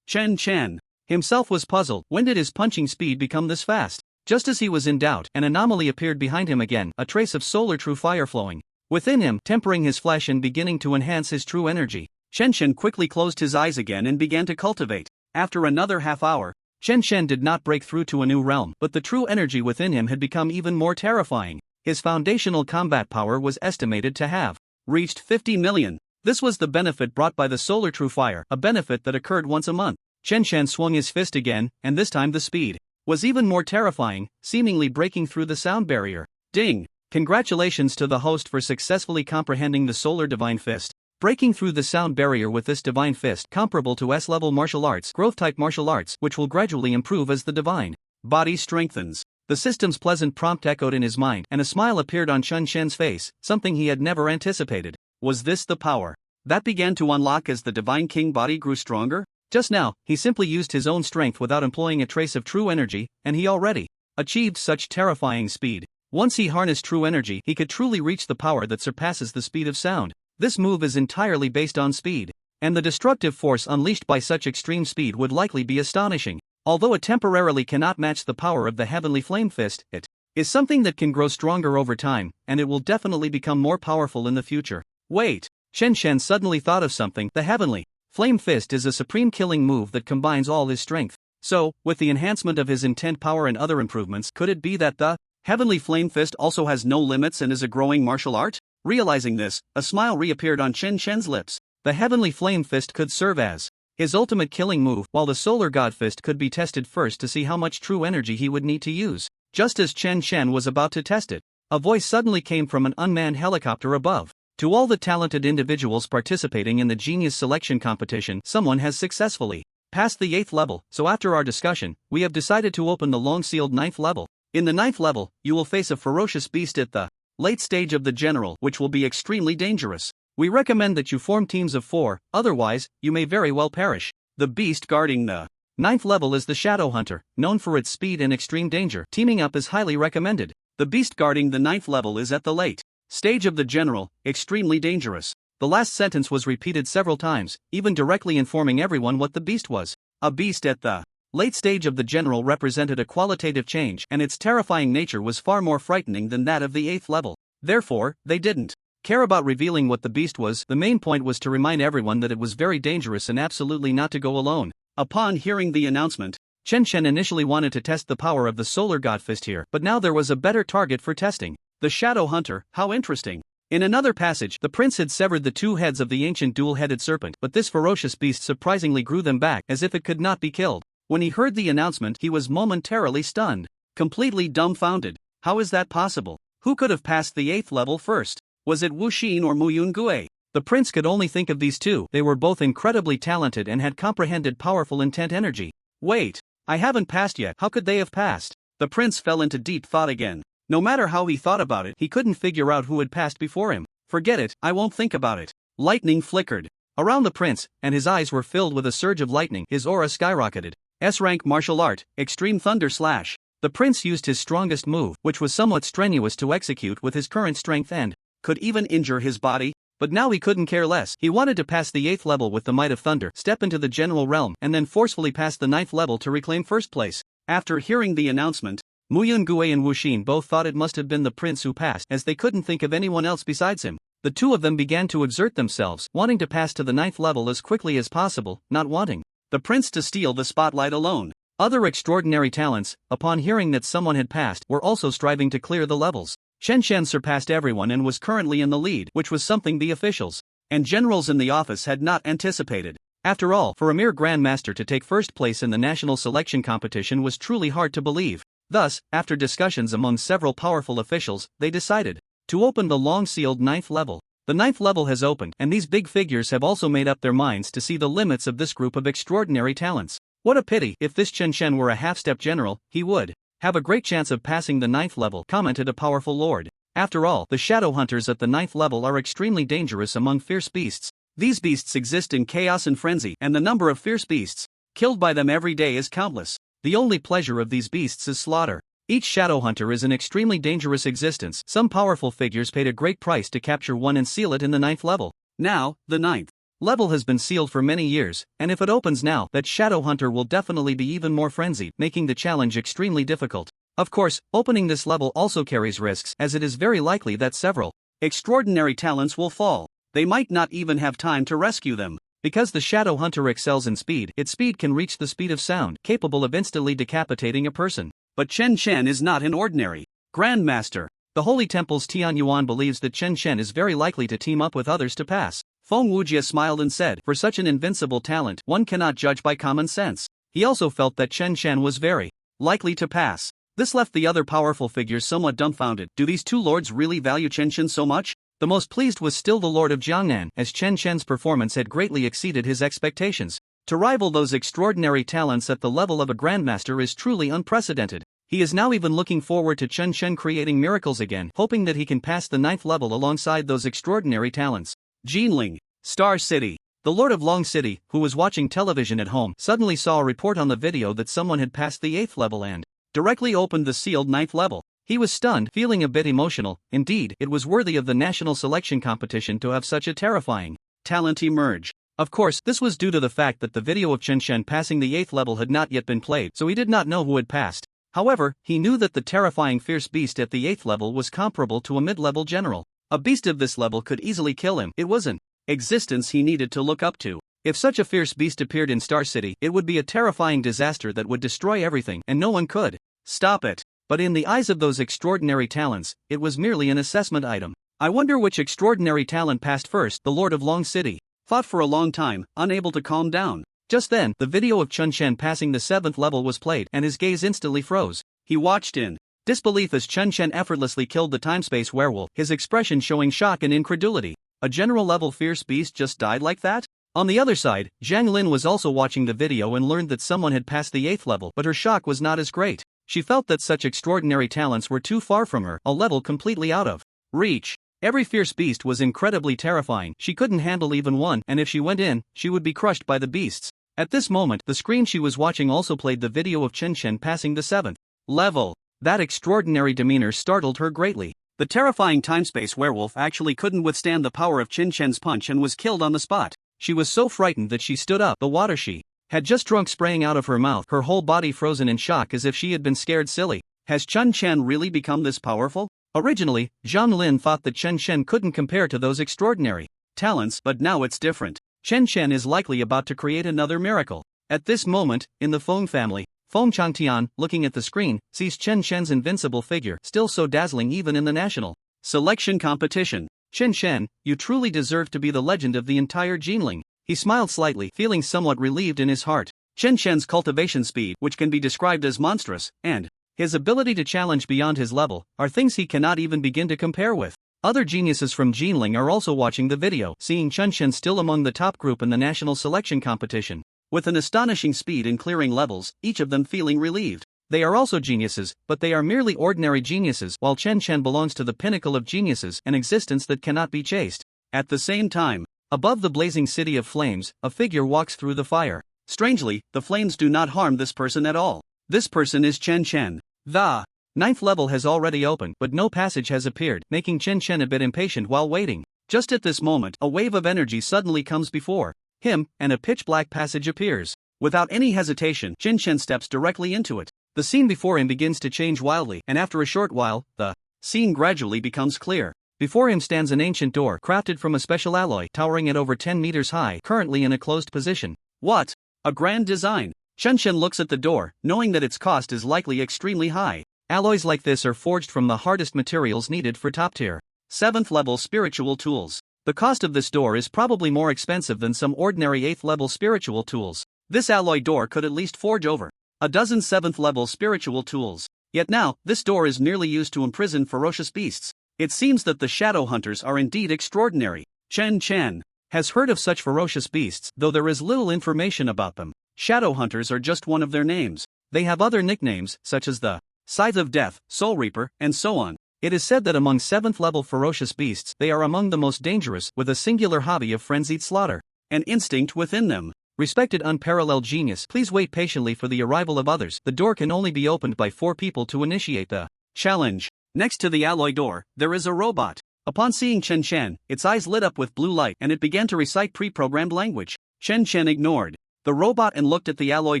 Chen Chen himself was puzzled. When did his punching speed become this fast? Just as he was in doubt, an anomaly appeared behind him again, a trace of solar true fire flowing within him, tempering his flesh and beginning to enhance his true energy. Chen Chen quickly closed his eyes again and began to cultivate. After another half hour, Chen Chen did not break through to a new realm, but the true energy within him had become even more terrifying. His foundational combat power was estimated to have reached 50 million. This was the benefit brought by the solar true fire, a benefit that occurred once a month. Chen Chen swung his fist again, and this time the speed was even more terrifying, seemingly breaking through the sound barrier. Ding! Congratulations to the host for successfully comprehending the Solar Divine Fist. Breaking through the sound barrier with this Divine Fist, comparable to S-level martial arts, growth-type martial arts, which will gradually improve as the divine body strengthens. The system's pleasant prompt echoed in his mind, and a smile appeared on Chen Shen's face, something he had never anticipated. Was this the power that began to unlock as the Divine King body grew stronger? Just now, he simply used his own strength without employing a trace of true energy, and he already achieved such terrifying speed. Once he harnessed true energy, he could truly reach the power that surpasses the speed of sound. This move is entirely based on speed, and the destructive force unleashed by such extreme speed would likely be astonishing. Although it temporarily cannot match the power of the Heavenly Flame Fist, it is something that can grow stronger over time, and it will definitely become more powerful in the future. Wait! Chen Chen suddenly thought of something. The Heavenly Flame Fist is a supreme killing move that combines all his strength. So, with the enhancement of his intent power and other improvements, could it be that the Heavenly Flame Fist also has no limits and is a growing martial art? Realizing this, a smile reappeared on Chen Shen's lips. The Heavenly Flame Fist could serve as his ultimate killing move, while the Solar God Fist could be tested first to see how much true energy he would need to use. Just as Chen Chen was about to test it, a voice suddenly came from an unmanned helicopter above. To all the talented individuals participating in the Genius Selection Competition, someone has successfully passed the 8th level, so after our discussion, we have decided to open the long-sealed 9th level. In the 9th level, you will face a ferocious beast at the late stage of the general, which will be extremely dangerous. We recommend that you form teams of 4, otherwise, you may very well perish. The beast guarding the 9th level is the Shadow Hunter, known for its speed and extreme danger. Teaming up is highly recommended. The beast guarding the 9th level is at the late stage of the general, extremely dangerous. The last sentence was repeated several times, even directly informing everyone what the beast was. A beast at the late stage of the general represented a qualitative change, and its terrifying nature was far more frightening than that of the 8th level. Therefore, they didn't care about revealing what the beast was. The main point was to remind everyone that it was very dangerous and absolutely not to go alone. Upon hearing the announcement, Chen Chen initially wanted to test the power of the solar god fist here, but now there was a better target for testing. The Shadow Hunter. How interesting. In another passage, the prince had severed the 2 heads of the ancient dual-headed serpent, but this ferocious beast surprisingly grew them back as if it could not be killed. When he heard the announcement, he was momentarily stunned, completely dumbfounded. How is that possible? Who could have passed the 8th level first? Was it Wu Xin or Mu Yungue? The prince could only think of these two. They were both incredibly talented and had comprehended powerful intent energy. Wait, I haven't passed yet. How could they have passed? The prince fell into deep thought again. No matter how he thought about it, he couldn't figure out who had passed before him. Forget it, I won't think about it. Lightning flickered around the prince, and his eyes were filled with a surge of lightning. His aura skyrocketed. S-rank martial art, Extreme Thunder Slash. The prince used his strongest move, which was somewhat strenuous to execute with his current strength and could even injure his body. But now he couldn't care less. He wanted to pass the 8th level with the might of thunder, step into the general realm, and then forcefully pass the 9th level to reclaim first place. After hearing the announcement, Mu Yungue and Wu Xin both thought it must have been the prince who passed, as they couldn't think of anyone else besides him. The two of them began to exert themselves, wanting to pass to the 9th level as quickly as possible, not wanting the prince to steal the spotlight alone. Other extraordinary talents, upon hearing that someone had passed, were also striving to clear the levels. Chen Chen surpassed everyone and was currently in the lead, which was something the officials and generals in the office had not anticipated. After all, for a mere grandmaster to take first place in the national selection competition was truly hard to believe. Thus, after discussions among several powerful officials, they decided to open the long-sealed 9th level. The 9th level has opened, and these big figures have also made up their minds to see the limits of this group of extraordinary talents. What a pity. If this Chen Chen were a half-step general, he would have a great chance of passing the 9th level, commented a powerful lord. After all, the shadow hunters at the 9th level are extremely dangerous among fierce beasts. These beasts exist in chaos and frenzy, and the number of fierce beasts killed by them every day is countless. The only pleasure of these beasts is slaughter. Each shadow hunter is an extremely dangerous existence. Some powerful figures paid a great price to capture one and seal it in the 9th level. Now, the 9th level has been sealed for many years, and if it opens now, that shadow hunter will definitely be even more frenzied, making the challenge extremely difficult. Of course, opening this level also carries risks, as it is very likely that several extraordinary talents will fall. They might not even have time to rescue them. Because the shadow hunter excels in speed, its speed can reach the speed of sound, capable of instantly decapitating a person. But Chen Chen is not an ordinary grandmaster. The Holy Temple's Tian Yuan believes that Chen Chen is very likely to team up with others to pass. Feng Wujia smiled and said, for such an invincible talent, one cannot judge by common sense. He also felt that Chen Chen was very likely to pass. This left the other powerful figures somewhat dumbfounded. Do these two lords really value Chen Chen so much? The most pleased was still the Lord of Jiangnan, as Chen Chen's performance had greatly exceeded his expectations. To rival those extraordinary talents at the level of a grandmaster is truly unprecedented. He is now even looking forward to Chen Chen creating miracles again, hoping that he can pass the 9th level alongside those extraordinary talents. Jinling, Star City. The Lord of Long City, who was watching television at home, suddenly saw a report on the video that someone had passed the 8th level and directly opened the sealed 9th level. He was stunned, feeling a bit emotional. Indeed, it was worthy of the national selection competition to have such a terrifying talent emerge. Of course, this was due to the fact that the video of Chen Chen passing the 8th level had not yet been played, so he did not know who had passed. However, he knew that the terrifying fierce beast at the 8th level was comparable to a mid-level general. A beast of this level could easily kill him. It was an existence he needed to look up to. If such a fierce beast appeared in Star City, it would be a terrifying disaster that would destroy everything, and no one could stop it. But in the eyes of those extraordinary talents, it was merely an assessment item. I wonder which extraordinary talent passed first. The Lord of Long City thought for a long time, unable to calm down. Just then, the video of Chen Chen passing the 7th level was played, and his gaze instantly froze. He watched in disbelief as Chen Chen effortlessly killed the time-space werewolf, his expression showing shock and incredulity. A general level fierce beast just died like that? On the other side, Zhang Lin was also watching the video and learned that someone had passed the 8th level, but her shock was not as great. She felt that such extraordinary talents were too far from her, a level completely out of reach. Every fierce beast was incredibly terrifying. She couldn't handle even one, and if she went in, she would be crushed by the beasts. At this moment, the screen she was watching also played the video of Chen Chen passing the 7th level. That extraordinary demeanor startled her greatly. The terrifying timespace werewolf actually couldn't withstand the power of Chen Chen's punch and was killed on the spot. She was so frightened that she stood up. The water she had just drunk spraying out of her mouth, her whole body frozen in shock as if she had been scared silly. Has Chen Chen really become this powerful? Originally, Zhang Lin thought that Chen Chen couldn't compare to those extraordinary talents, but now it's different. Chen Chen is likely about to create another miracle. At this moment, in the Feng family, Feng Changtian, looking at the screen, sees Chen Chen's invincible figure, still so dazzling even in the national selection competition. Chen Chen, you truly deserve to be the legend of the entire Jinling. He smiled slightly, feeling somewhat relieved in his heart. Chen Chen's cultivation speed, which can be described as monstrous, and his ability to challenge beyond his level, are things he cannot even begin to compare with. Other geniuses from Jinling are also watching the video, seeing Chen Chen still among the top group in the national selection competition, with an astonishing speed in clearing levels, each of them feeling relieved. They are also geniuses, but they are merely ordinary geniuses, while Chen Chen belongs to the pinnacle of geniuses, an existence that cannot be chased. At the same time, above the blazing city of flames, a figure walks through the fire. Strangely, the flames do not harm this person at all. This person is Chen Chen. The 9th level has already opened, but no passage has appeared, making Chen Chen a bit impatient while waiting. Just at this moment, a wave of energy suddenly comes before him, and a pitch-black passage appears. Without any hesitation, Chen Chen steps directly into it. The scene before him begins to change wildly, and after a short while, the scene gradually becomes clear. Before him stands an ancient door, crafted from a special alloy, towering at over 10 meters high, currently in a closed position. What a grand design! Chen Chen looks at the door, knowing that its cost is likely extremely high. Alloys like this are forged from the hardest materials needed for top-tier 7th level spiritual tools. The cost of this door is probably more expensive than some ordinary 8th level spiritual tools. This alloy door could at least forge over a dozen 7th level spiritual tools. Yet now, this door is merely used to imprison ferocious beasts. It seems that the shadow hunters are indeed extraordinary. Chen Chen has heard of such ferocious beasts, though there is little information about them. Shadow hunters are just one of their names. They have other nicknames, such as the Scythe of Death, Soul Reaper, and so on. It is said that among 7th level ferocious beasts, they are among the most dangerous, with a singular hobby of frenzied slaughter, an instinct within them. Respected unparalleled genius, please wait patiently for the arrival of others. The door can only be opened by 4 people to initiate the challenge. Next to the alloy door, there is a robot. Upon seeing Chen Chen, its eyes lit up with blue light and it began to recite pre-programmed language. Chen Chen ignored the robot and looked at the alloy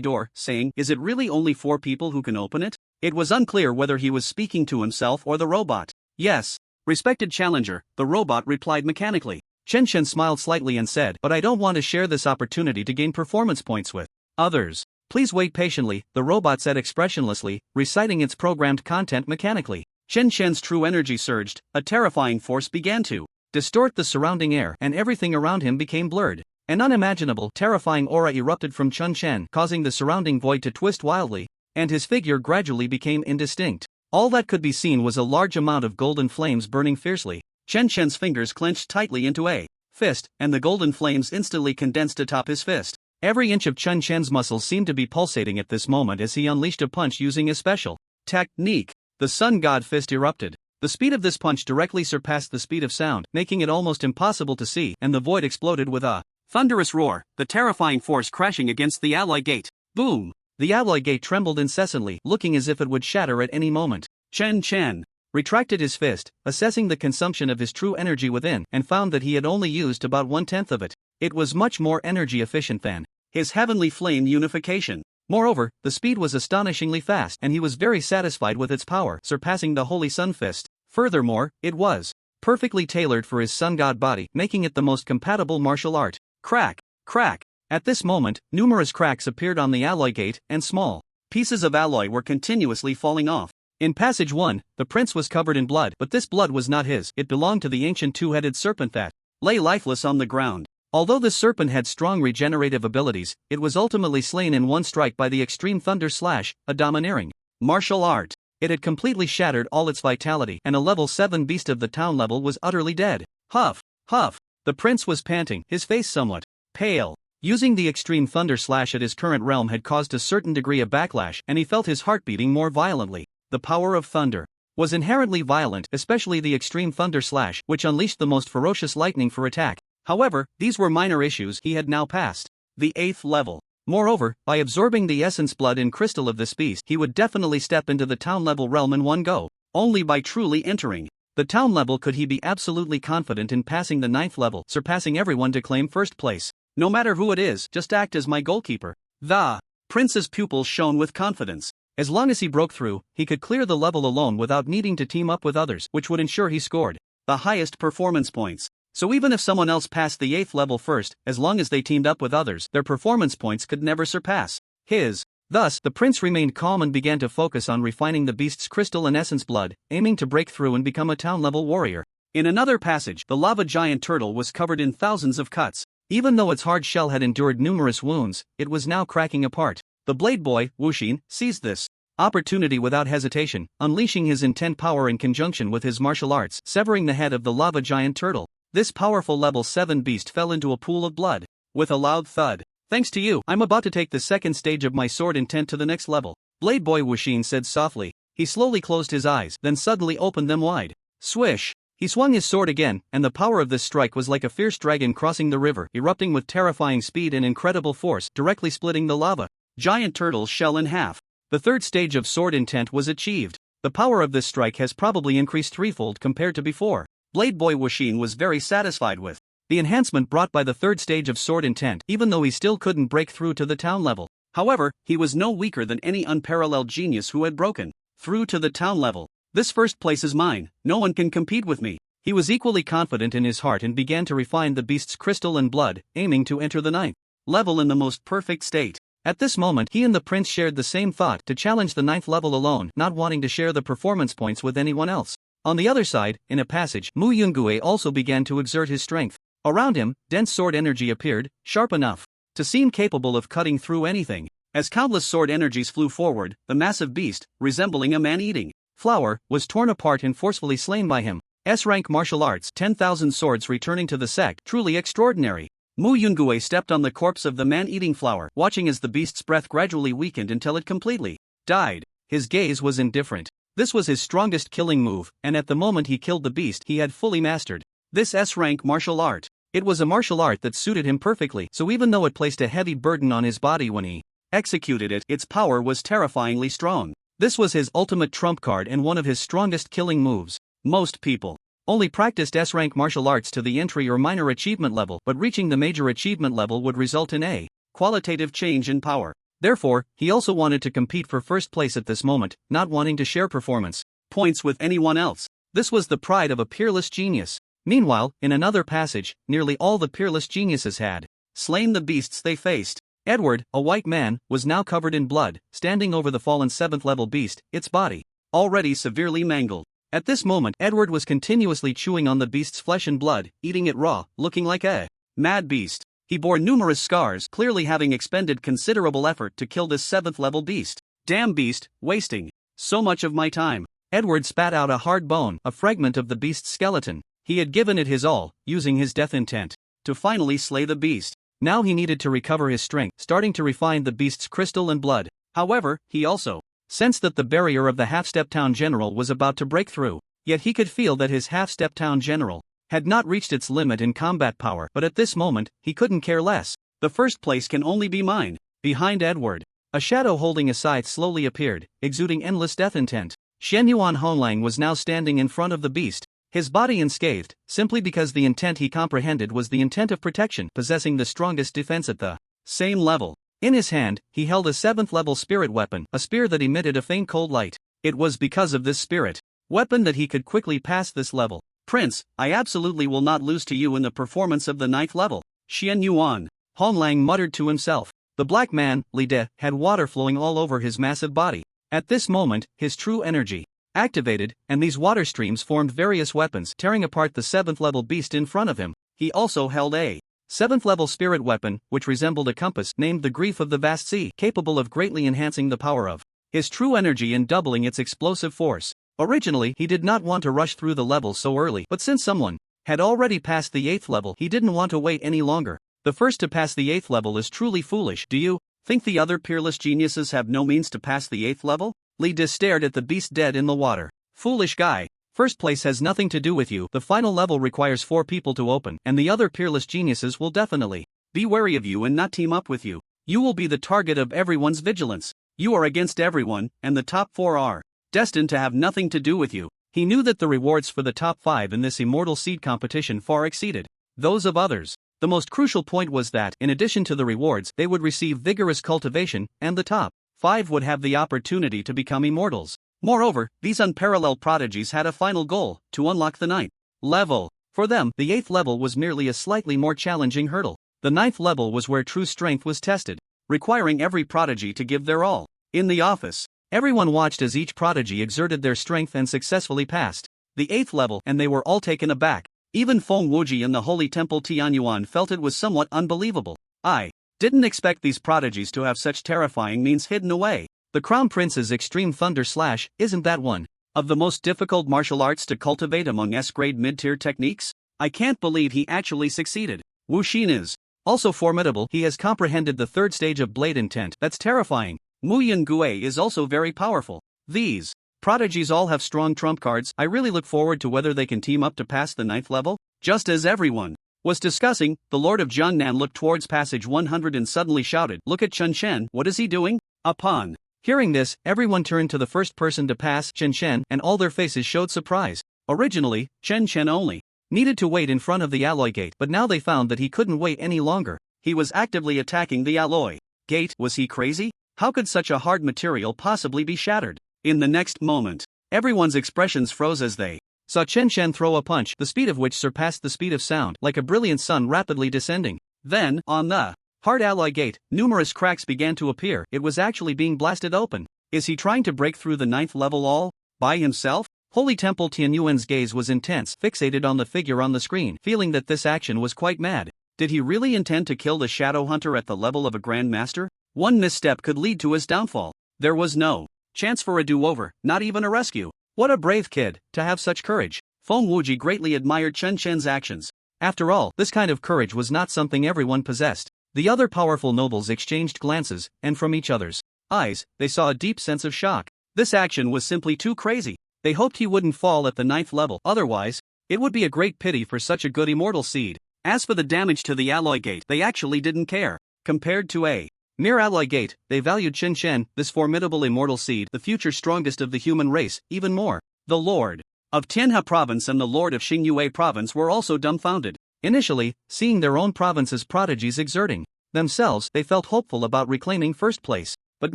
door, saying, "Is it really only 4 people who can open it?" It was unclear whether he was speaking to himself or the robot. "Yes, respected challenger," the robot replied mechanically. Chen Chen smiled slightly and said, "But I don't want to share this opportunity to gain performance points with others. Please wait patiently," the robot said expressionlessly, reciting its programmed content mechanically. Chen Chen's true energy surged, a terrifying force began to distort the surrounding air, and everything around him became blurred. An unimaginable, terrifying aura erupted from Chen Chen, causing the surrounding void to twist wildly, and his figure gradually became indistinct. All that could be seen was a large amount of golden flames burning fiercely. Chen Chen's fingers clenched tightly into a fist, and the golden flames instantly condensed atop his fist. Every inch of Chen Chen's muscles seemed to be pulsating at this moment as he unleashed a punch using a special technique. The Sun God Fist erupted. The speed of this punch directly surpassed the speed of sound, making it almost impossible to see, and the void exploded with a thunderous roar, the terrifying force crashing against the alloy gate. Boom! The alloy gate trembled incessantly, looking as if it would shatter at any moment. Chen Chen retracted his fist, assessing the consumption of his true energy within, and found that he had only used about 1/10 of it. It was much more energy efficient than his heavenly flame unification. Moreover, the speed was astonishingly fast, and he was very satisfied with its power, surpassing the Holy Sun Fist. Furthermore, it was perfectly tailored for his sun god body, making it the most compatible martial art. Crack! Crack! At this moment, numerous cracks appeared on the alloy gate, and small pieces of alloy were continuously falling off. In passage 1, the prince was covered in blood, but this blood was not his. It belonged to the ancient two-headed serpent that lay lifeless on the ground. Although the serpent had strong regenerative abilities, it was ultimately slain in one strike by the extreme thunder slash, a domineering martial art. It had completely shattered all its vitality, and a level 7 beast of the town level was utterly dead. Huff! Huff! The prince was panting, his face somewhat pale. Using the extreme thunder slash at his current realm had caused a certain degree of backlash, and he felt his heart beating more violently. The power of thunder was inherently violent, especially the extreme thunder slash, which unleashed the most ferocious lightning for attack. However, these were minor issues. He had now passed the 8th level. Moreover, by absorbing the essence blood and crystal of this beast, he would definitely step into the town level realm in one go. Only by truly entering the town level could he be absolutely confident in passing the 9th level, surpassing everyone to claim first place. No matter who it is, just act as my goalkeeper. The prince's pupils shone with confidence. As long as he broke through, he could clear the level alone without needing to team up with others, which would ensure he scored the highest performance points. So even if someone else passed the 8th level first, as long as they teamed up with others, their performance points could never surpass his. Thus, the prince remained calm and began to focus on refining the beast's crystal and essence blood, aiming to break through and become a town-level warrior. In another passage, the lava giant turtle was covered in thousands of cuts. Even though its hard shell had endured numerous wounds, it was now cracking apart. The blade boy, Wuxin, seized this opportunity without hesitation, unleashing his intent power in conjunction with his martial arts, severing the head of the lava giant turtle. This powerful level 7 beast fell into a pool of blood. With a loud thud. Thanks to you, I'm about to take the second stage of my sword intent to the next level. Blade boy Wuxin said softly. He slowly closed his eyes, then suddenly opened them wide. Swish! He swung his sword again, and the power of this strike was like a fierce dragon crossing the river, erupting with terrifying speed and incredible force, directly splitting the lava giant turtle's shell in half. The third stage of sword intent was achieved. The power of this strike has probably increased threefold compared to before. Blade boy Wuxin was very satisfied with the enhancement brought by the third stage of sword intent, even though he still couldn't break through to the town level. However, he was no weaker than any unparalleled genius who had broken through to the town level. This first place is mine, no one can compete with me. He was equally confident in his heart and began to refine the beast's crystal and blood, aiming to enter the 9th level in the most perfect state. At this moment, he and the prince shared the same thought, to challenge the 9th level alone, not wanting to share the performance points with anyone else. On the other side, in a passage, Mu Yungue also began to exert his strength. Around him, dense sword energy appeared, sharp enough to seem capable of cutting through anything. As countless sword energies flew forward, the massive beast, resembling a man-eating flower, was torn apart and forcefully slain by him. S-rank martial arts, 10,000 swords returning to the sect, truly extraordinary. Mu Yungue stepped on the corpse of the man-eating flower, watching as the beast's breath gradually weakened until it completely died. His gaze was indifferent. This was his strongest killing move, and at the moment he killed the beast, he had fully mastered this S-rank martial art. It was a martial art that suited him perfectly, so even though it placed a heavy burden on his body when he executed it, its power was terrifyingly strong. This was his ultimate trump card and one of his strongest killing moves. Most people only practiced S-rank martial arts to the entry or minor achievement level, but reaching the major achievement level would result in a qualitative change in power. Therefore, he also wanted to compete for first place at this moment, not wanting to share performance points with anyone else. This was the pride of a peerless genius. Meanwhile, in another passage, nearly all the peerless geniuses had slain the beasts they faced. Edward, a white man, was now covered in blood, standing over the fallen 7th level beast, its body already severely mangled. At this moment, Edward was continuously chewing on the beast's flesh and blood, eating it raw, looking like a mad beast. He bore numerous scars, clearly having expended considerable effort to kill this 7th level beast. Damn beast, wasting so much of my time. Edward spat out a hard bone, a fragment of the beast's skeleton. He had given it his all, using his death intent to finally slay the beast. Now he needed to recover his strength, starting to refine the beast's crystal and blood. However, he also sensed that the barrier of the half-step town general was about to break through. Yet he could feel that his half-step town general had not reached its limit in combat power, but at this moment, he couldn't care less. The first place can only be mine. Behind Edward, a shadow holding a scythe slowly appeared, exuding endless death intent. Shen Yuan Honlang was now standing in front of the beast, his body unscathed, simply because the intent he comprehended was the intent of protection, possessing the strongest defense at the same level. In his hand, he held a 7th level spirit weapon, a spear that emitted a faint cold light. It was because of this spirit weapon that he could quickly pass this level. Prince, I absolutely will not lose to you in the performance of the 9th level. Shen Yuan Honlang muttered to himself. The black man, Li De, had water flowing all over his massive body. At this moment, his true energy activated, and these water streams formed various weapons, tearing apart the 7th level beast in front of him. He also held a 7th level spirit weapon, which resembled a compass, named the Grief of the Vast Sea, capable of greatly enhancing the power of his true energy and doubling its explosive force. Originally, he did not want to rush through the level so early, but since someone had already passed the 8th level. He didn't want to wait any longer. The first to pass the 8th level is truly foolish. Do you think the other peerless geniuses have no means to pass the 8th level? Li Dis stared at the beast dead in the water. Foolish guy. First place has nothing to do with you. The final level requires 4 people to open, and the other peerless geniuses will definitely be wary of you and not team up with you. You will be the target of everyone's vigilance. You are against everyone, and the top 4 are destined to have nothing to do with you. He knew that the rewards for the top 5 in this Immortal Seed competition far exceeded those of others. The most crucial point was that, in addition to the rewards, they would receive vigorous cultivation, and the top 5 would have the opportunity to become immortals. Moreover, these unparalleled prodigies had a final goal, to unlock the 9th level. For them, the 8th level was merely a slightly more challenging hurdle. The 9th level was where true strength was tested, requiring every prodigy to give their all. In the office, everyone watched as each prodigy exerted their strength and successfully passed the 8th level, and they were all taken aback. Even Feng Wuji in the Holy Temple Tianyuan felt it was somewhat unbelievable. I didn't expect these prodigies to have such terrifying means hidden away. The Crown Prince's Extreme Thunder Slash, isn't that one of the most difficult martial arts to cultivate among S-grade mid-tier techniques? I can't believe he actually succeeded. Wu Xin is also formidable. He has comprehended the 3rd stage of Blade Intent. That's terrifying. Mu Yin Gui is also very powerful. These prodigies all have strong trump cards. I really look forward to whether they can team up to pass the 9th level. Just as everyone was discussing, the Lord of Jiangnan looked towards passage 100 and suddenly shouted, "Look at Chen Shen, what is he doing?" Upon hearing this, everyone turned to the first person to pass, Chen Shen, and all their faces showed surprise. Originally, Chen Shen only needed to wait in front of the alloy gate, but now they found that he couldn't wait any longer. He was actively attacking the alloy gate. Was he crazy? How could such a hard material possibly be shattered? In the next moment, everyone's expressions froze as they saw Chen Shen throw a punch, the speed of which surpassed the speed of sound, like a brilliant sun rapidly descending. Then, on the hard alloy gate, numerous cracks began to appear. It was actually being blasted open. Is he trying to break through the 9th level all by himself? Holy Temple Tianyuan's gaze was intense, fixated on the figure on the screen, feeling that this action was quite mad. Did he really intend to kill the Shadow Hunter at the level of a Grand Master? One misstep could lead to his downfall. There was no chance for a do-over, not even a rescue. What a brave kid, to have such courage. Feng Wuji greatly admired Chen Shen's actions. After all, this kind of courage was not something everyone possessed. The other powerful nobles exchanged glances, and from each other's eyes, they saw a deep sense of shock. This action was simply too crazy. They hoped he wouldn't fall at the 9th level, otherwise, it would be a great pity for such a good immortal seed. As for the damage to the alloy gate, they actually didn't care. Compared to a mere alloy gate, they valued Chen Shen, this formidable immortal seed, the future strongest of the human race, even more. The Lord of Tianhe Province and the Lord of Xingyue Province were also dumbfounded. Initially, seeing their own province's prodigies exerting themselves, they felt hopeful about reclaiming first place. But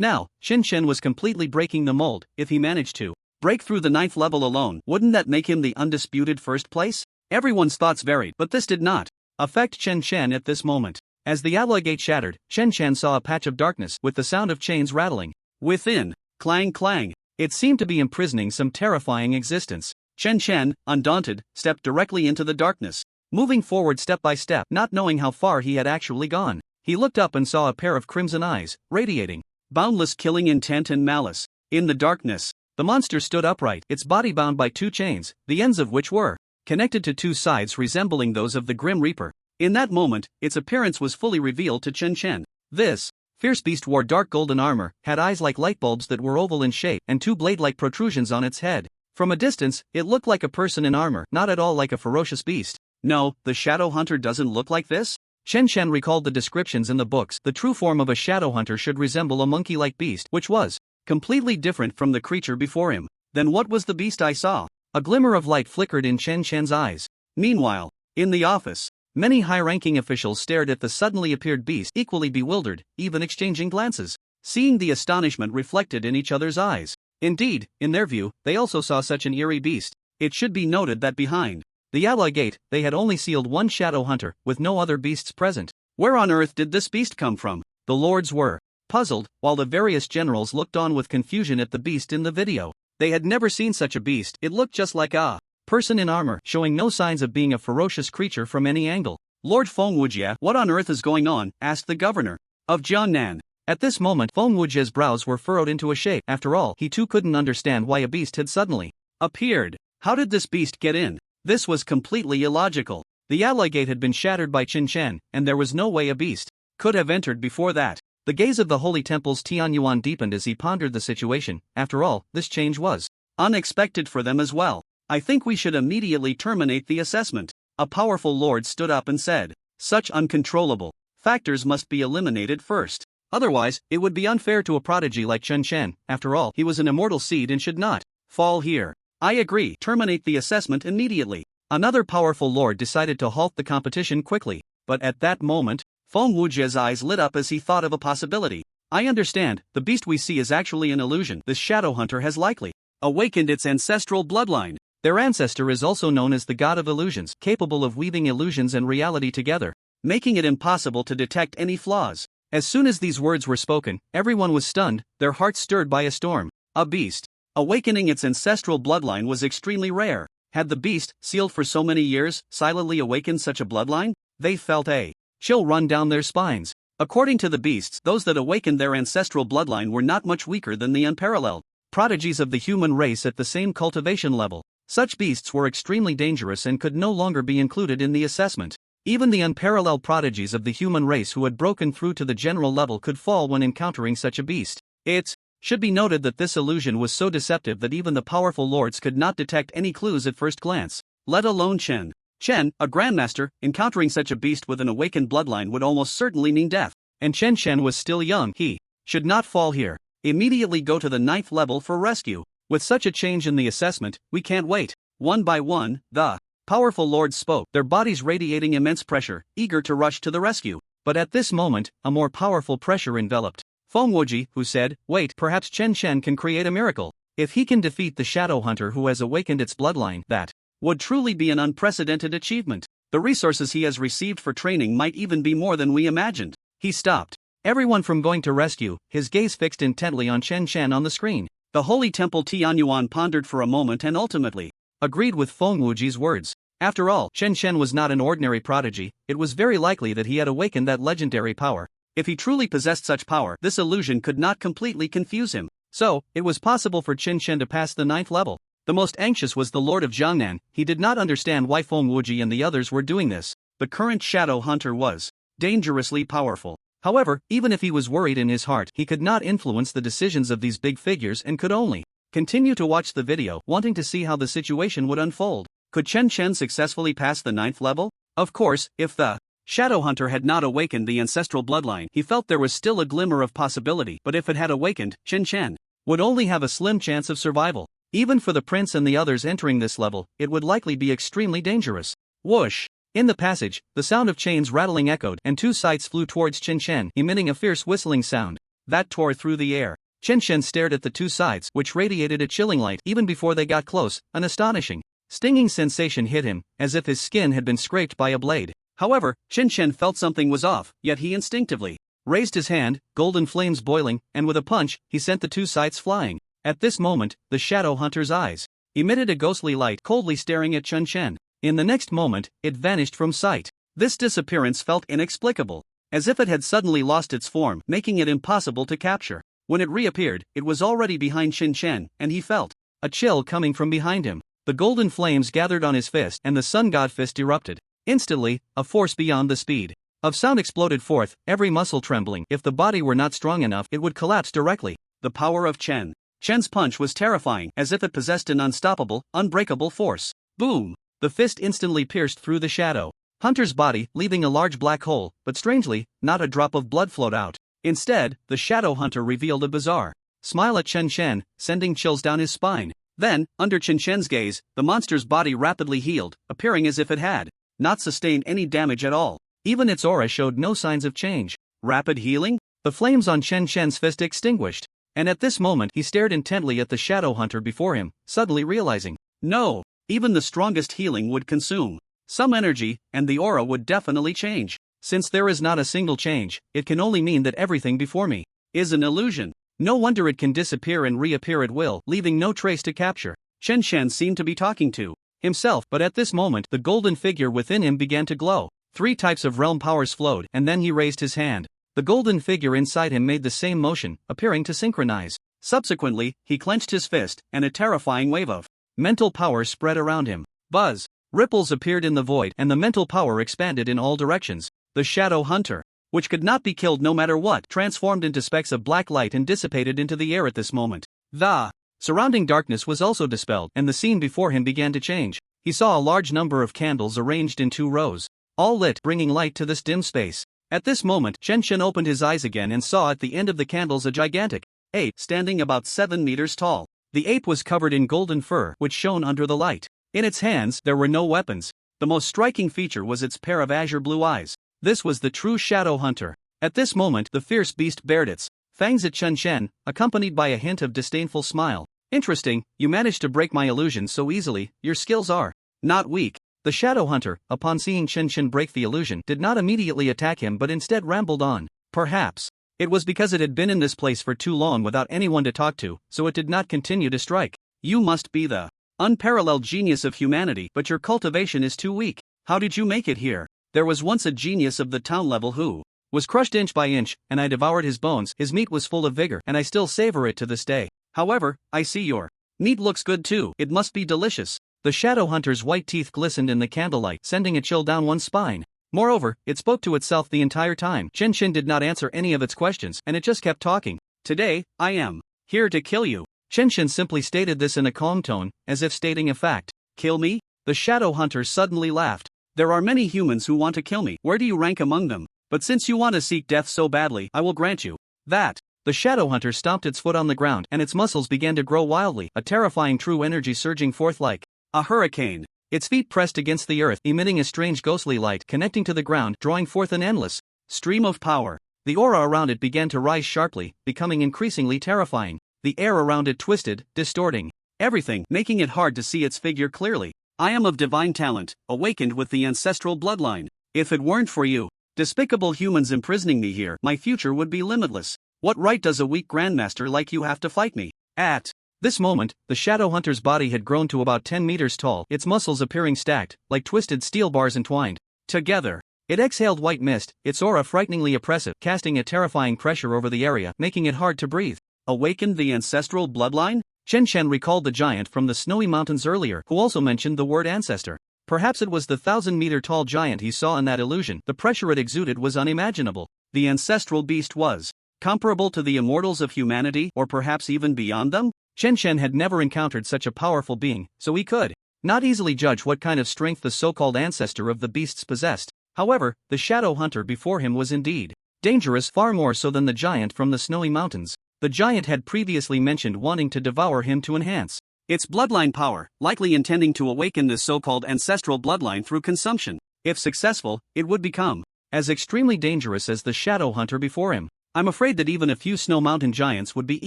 now, Chen Shen was completely breaking the mold. If he managed to break through the 9th level alone, wouldn't that make him the undisputed first place? Everyone's thoughts varied, but this did not affect Chen Shen at this moment. As the alloy gate shattered, Chen Shen saw a patch of darkness, with the sound of chains rattling within. Clang clang. It seemed to be imprisoning some terrifying existence. Chen Shen, undaunted, stepped directly into the darkness, moving forward step by step, not knowing how far he had actually gone. He looked up and saw a pair of crimson eyes, radiating boundless killing intent and malice. In the darkness, the monster stood upright, its body bound by 2 chains, the ends of which were connected to 2 sides resembling those of the Grim Reaper. In that moment, its appearance was fully revealed to Chen Shen. This fierce beast wore dark golden armor, had eyes like light bulbs that were oval in shape, and 2 blade-like protrusions on its head. From a distance, it looked like a person in armor, not at all like a ferocious beast. No, the Shadow Hunter doesn't look like this? Chen Shen recalled the descriptions in the books. The true form of a Shadow Hunter should resemble a monkey-like beast, which was completely different from the creature before him. Then what was the beast I saw? A glimmer of light flickered in Chen Shen's eyes. Meanwhile, in the office, many high-ranking officials stared at the suddenly appeared beast, equally bewildered, even exchanging glances, seeing the astonishment reflected in each other's eyes. Indeed, in their view, they also saw such an eerie beast. It should be noted that behind the alloy gate, they had only sealed one Shadow Hunter, with no other beasts present. Where on earth did this beast come from? The lords were puzzled, while the various generals looked on with confusion at the beast in the video. They had never seen such a beast. It looked just like a person in armor, showing no signs of being a ferocious creature from any angle. Lord Feng Wujie, what on earth is going on? Asked the governor of Jiangnan. At this moment, Feng Wujie's brows were furrowed into a shape. After all, he too couldn't understand why a beast had suddenly appeared. How did this beast get in? This was completely illogical. The ally gate had been shattered by Qin Shan, and there was no way a beast could have entered before that. The gaze of the Holy Temple's Tianyuan deepened as he pondered the situation. After all, this change was unexpected for them as well. I think we should immediately terminate the assessment. A powerful lord stood up and said, such uncontrollable factors must be eliminated first. Otherwise, it would be unfair to a prodigy like Chen Shan. After all, he was an immortal seed and should not fall here. I agree. Terminate the assessment immediately. Another powerful lord decided to halt the competition quickly. But at that moment, Feng Wujie's eyes lit up as he thought of a possibility. I understand, the beast we see is actually an illusion. This shadow hunter has likely awakened its ancestral bloodline. Their ancestor is also known as the god of illusions, capable of weaving illusions and reality together, making it impossible to detect any flaws. As soon as these words were spoken, everyone was stunned, their hearts stirred by a storm. A beast awakening its ancestral bloodline was extremely rare. Had the beast, sealed for so many years, silently awakened such a bloodline? They felt a chill run down their spines. According to the beasts, those that awakened their ancestral bloodline were not much weaker than the unparalleled prodigies of the human race at the same cultivation level. Such beasts were extremely dangerous and could no longer be included in the assessment. Even the unparalleled prodigies of the human race who had broken through to the general level could fall when encountering such a beast. It should be noted that this illusion was so deceptive that even the powerful lords could not detect any clues at first glance, let alone Chen. Chen, a grandmaster, encountering such a beast with an awakened bloodline would almost certainly mean death. And Chen Shen was still young. He should not fall here. Immediately go to the 9th level for rescue. With such a change in the assessment, we can't wait. One by one, the powerful lords spoke, their bodies radiating immense pressure, eager to rush to the rescue. But at this moment, a more powerful pressure enveloped Feng Wuji, who said, wait, perhaps Chen Shen can create a miracle. If he can defeat the shadow hunter who has awakened its bloodline, that would truly be an unprecedented achievement. The resources he has received for training might even be more than we imagined. He stopped everyone from going to rescue, his gaze fixed intently on Chen Shan on the screen. The Holy Temple Tianyuan pondered for a moment and ultimately agreed with Feng Wuji's words. After all, Chen Shen was not an ordinary prodigy. It was very likely that he had awakened that legendary power. If he truly possessed such power, this illusion could not completely confuse him. So, it was possible for Chen Shen to pass the 9th level. The most anxious was the Lord of Jiangnan. He did not understand why Feng Wuji and the others were doing this. The current shadow hunter was dangerously powerful. However, even if he was worried in his heart, he could not influence the decisions of these big figures and could only continue to watch the video, wanting to see how the situation would unfold. Could Chen Shen successfully pass the 9th level? Of course, if the shadow hunter had not awakened the ancestral bloodline, he felt there was still a glimmer of possibility. But if it had awakened, Chen Shen would only have a slim chance of survival. Even for the prince and the others entering this level, it would likely be extremely dangerous. Whoosh! In the passage, the sound of chains rattling echoed, and 2 sights flew towards Chen Shen, emitting a fierce whistling sound that tore through the air. Chen Shen stared at the 2 sights, which radiated a chilling light even before they got close. An astonishing, stinging sensation hit him, as if his skin had been scraped by a blade. However, Chen Shen felt something was off, yet he instinctively raised his hand, golden flames boiling, and with a punch, he sent the 2 sights flying. At this moment, the shadow hunter's eyes emitted a ghostly light, coldly staring at Chen Shen. In the next moment, it vanished from sight. This disappearance felt inexplicable, as if it had suddenly lost its form, making it impossible to capture. When it reappeared, it was already behind Chen Shen, and he felt a chill coming from behind him. The golden flames gathered on his fist, and the sun god fist erupted. Instantly, a force beyond the speed of sound exploded forth, every muscle trembling. If the body were not strong enough, it would collapse directly. The power of Chen's punch was terrifying, as if it possessed an unstoppable, unbreakable force. Boom! The fist instantly pierced through the shadow hunter's body, leaving a large black hole, but strangely, not a drop of blood flowed out. Instead, the shadow hunter revealed a bizarre smile at Chen Shen, sending chills down his spine. Then, under Chen Shen's gaze, the monster's body rapidly healed, appearing as if it had not sustained any damage at all. Even its aura showed no signs of change. Rapid healing? The flames on Chen Shen's fist extinguished. And at this moment he stared intently at the shadow hunter before him, suddenly realizing, no, even the strongest healing would consume some energy, and the aura would definitely change. Since there is not a single change, it can only mean that everything before me is an illusion. No wonder it can disappear and reappear at will, leaving no trace to capture. Chen Shen seemed to be talking to himself, but at this moment the golden figure within him began to glow. 3 types of realm powers flowed, and then he raised his hand. The golden figure inside him made the same motion, appearing to synchronize. Subsequently, he clenched his fist, and a terrifying wave of mental power spread around him. Buzz! Ripples appeared in the void and the mental power expanded in all directions. The Shadow Hunter, which could not be killed no matter what, transformed into specks of black light and dissipated into the air at this moment. The surrounding darkness was also dispelled, and the scene before him began to change. He saw a large number of candles arranged in 2 rows, all lit, bringing light to this dim space. At this moment, Chen Chen opened his eyes again and saw at the end of the candles a gigantic ape standing about 7 meters tall. The ape was covered in golden fur, which shone under the light. In its hands, there were no weapons. The most striking feature was its pair of azure blue eyes. This was the true Shadow Hunter. At this moment, the fierce beast bared its fangs at Chen Chen, accompanied by a hint of disdainful smile. Interesting, you managed to break my illusion so easily. Your skills are not weak. The Shadow Hunter, upon seeing Chen Chen break the illusion, did not immediately attack him but instead rambled on. Perhaps it was because it had been in this place for too long without anyone to talk to, so it did not continue to strike. You must be the unparalleled genius of humanity, but your cultivation is too weak. How did you make it here? There was once a genius of the town level who was crushed inch by inch, and I devoured his bones. His meat was full of vigor, and I still savor it to this day. However, I see your meat looks good too. It must be delicious. The Shadow Hunter's white teeth glistened in the candlelight, sending a chill down one's spine. Moreover, it spoke to itself the entire time. Chen Chen did not answer any of its questions, and it just kept talking. Today, I am here to kill you. Chen Chen simply stated this in a calm tone, as if stating a fact. Kill me? The Shadow Hunter suddenly laughed. There are many humans who want to kill me. Where do you rank among them? But since you want to seek death so badly, I will grant you that. The Shadow Hunter stomped its foot on the ground, and its muscles began to grow wildly, a terrifying true energy surging forth like a hurricane. Its feet pressed against the earth, emitting a strange ghostly light connecting to the ground, drawing forth an endless stream of power. The aura around it began to rise sharply, becoming increasingly terrifying. The air around it twisted, distorting everything, making it hard to see its figure clearly. I am of divine talent, awakened with the ancestral bloodline. If it weren't for you despicable humans imprisoning me here, my future would be limitless. What right does a weak grandmaster like you have to fight me? At this moment, the Shadow Hunter's body had grown to about 10 meters tall, its muscles appearing stacked, like twisted steel bars entwined together. It exhaled white mist, its aura frighteningly oppressive, casting a terrifying pressure over the area, making it hard to breathe. Awakened the ancestral bloodline? Chen Chen recalled the giant from the snowy mountains earlier, who also mentioned the word ancestor. Perhaps it was the 1,000-meter-tall giant he saw in that illusion. The pressure it exuded was unimaginable. The ancestral beast was comparable to the immortals of humanity, or perhaps even beyond them? Chen Chen had never encountered such a powerful being, so he could not easily judge what kind of strength the so-called ancestor of the beasts possessed. However, the Shadow Hunter before him was indeed dangerous, far more so than the giant from the snowy mountains. The giant had previously mentioned wanting to devour him to enhance its bloodline power, likely intending to awaken this so-called ancestral bloodline through consumption. If successful, it would become as extremely dangerous as the Shadow Hunter before him. I'm afraid that even a few snow mountain giants would be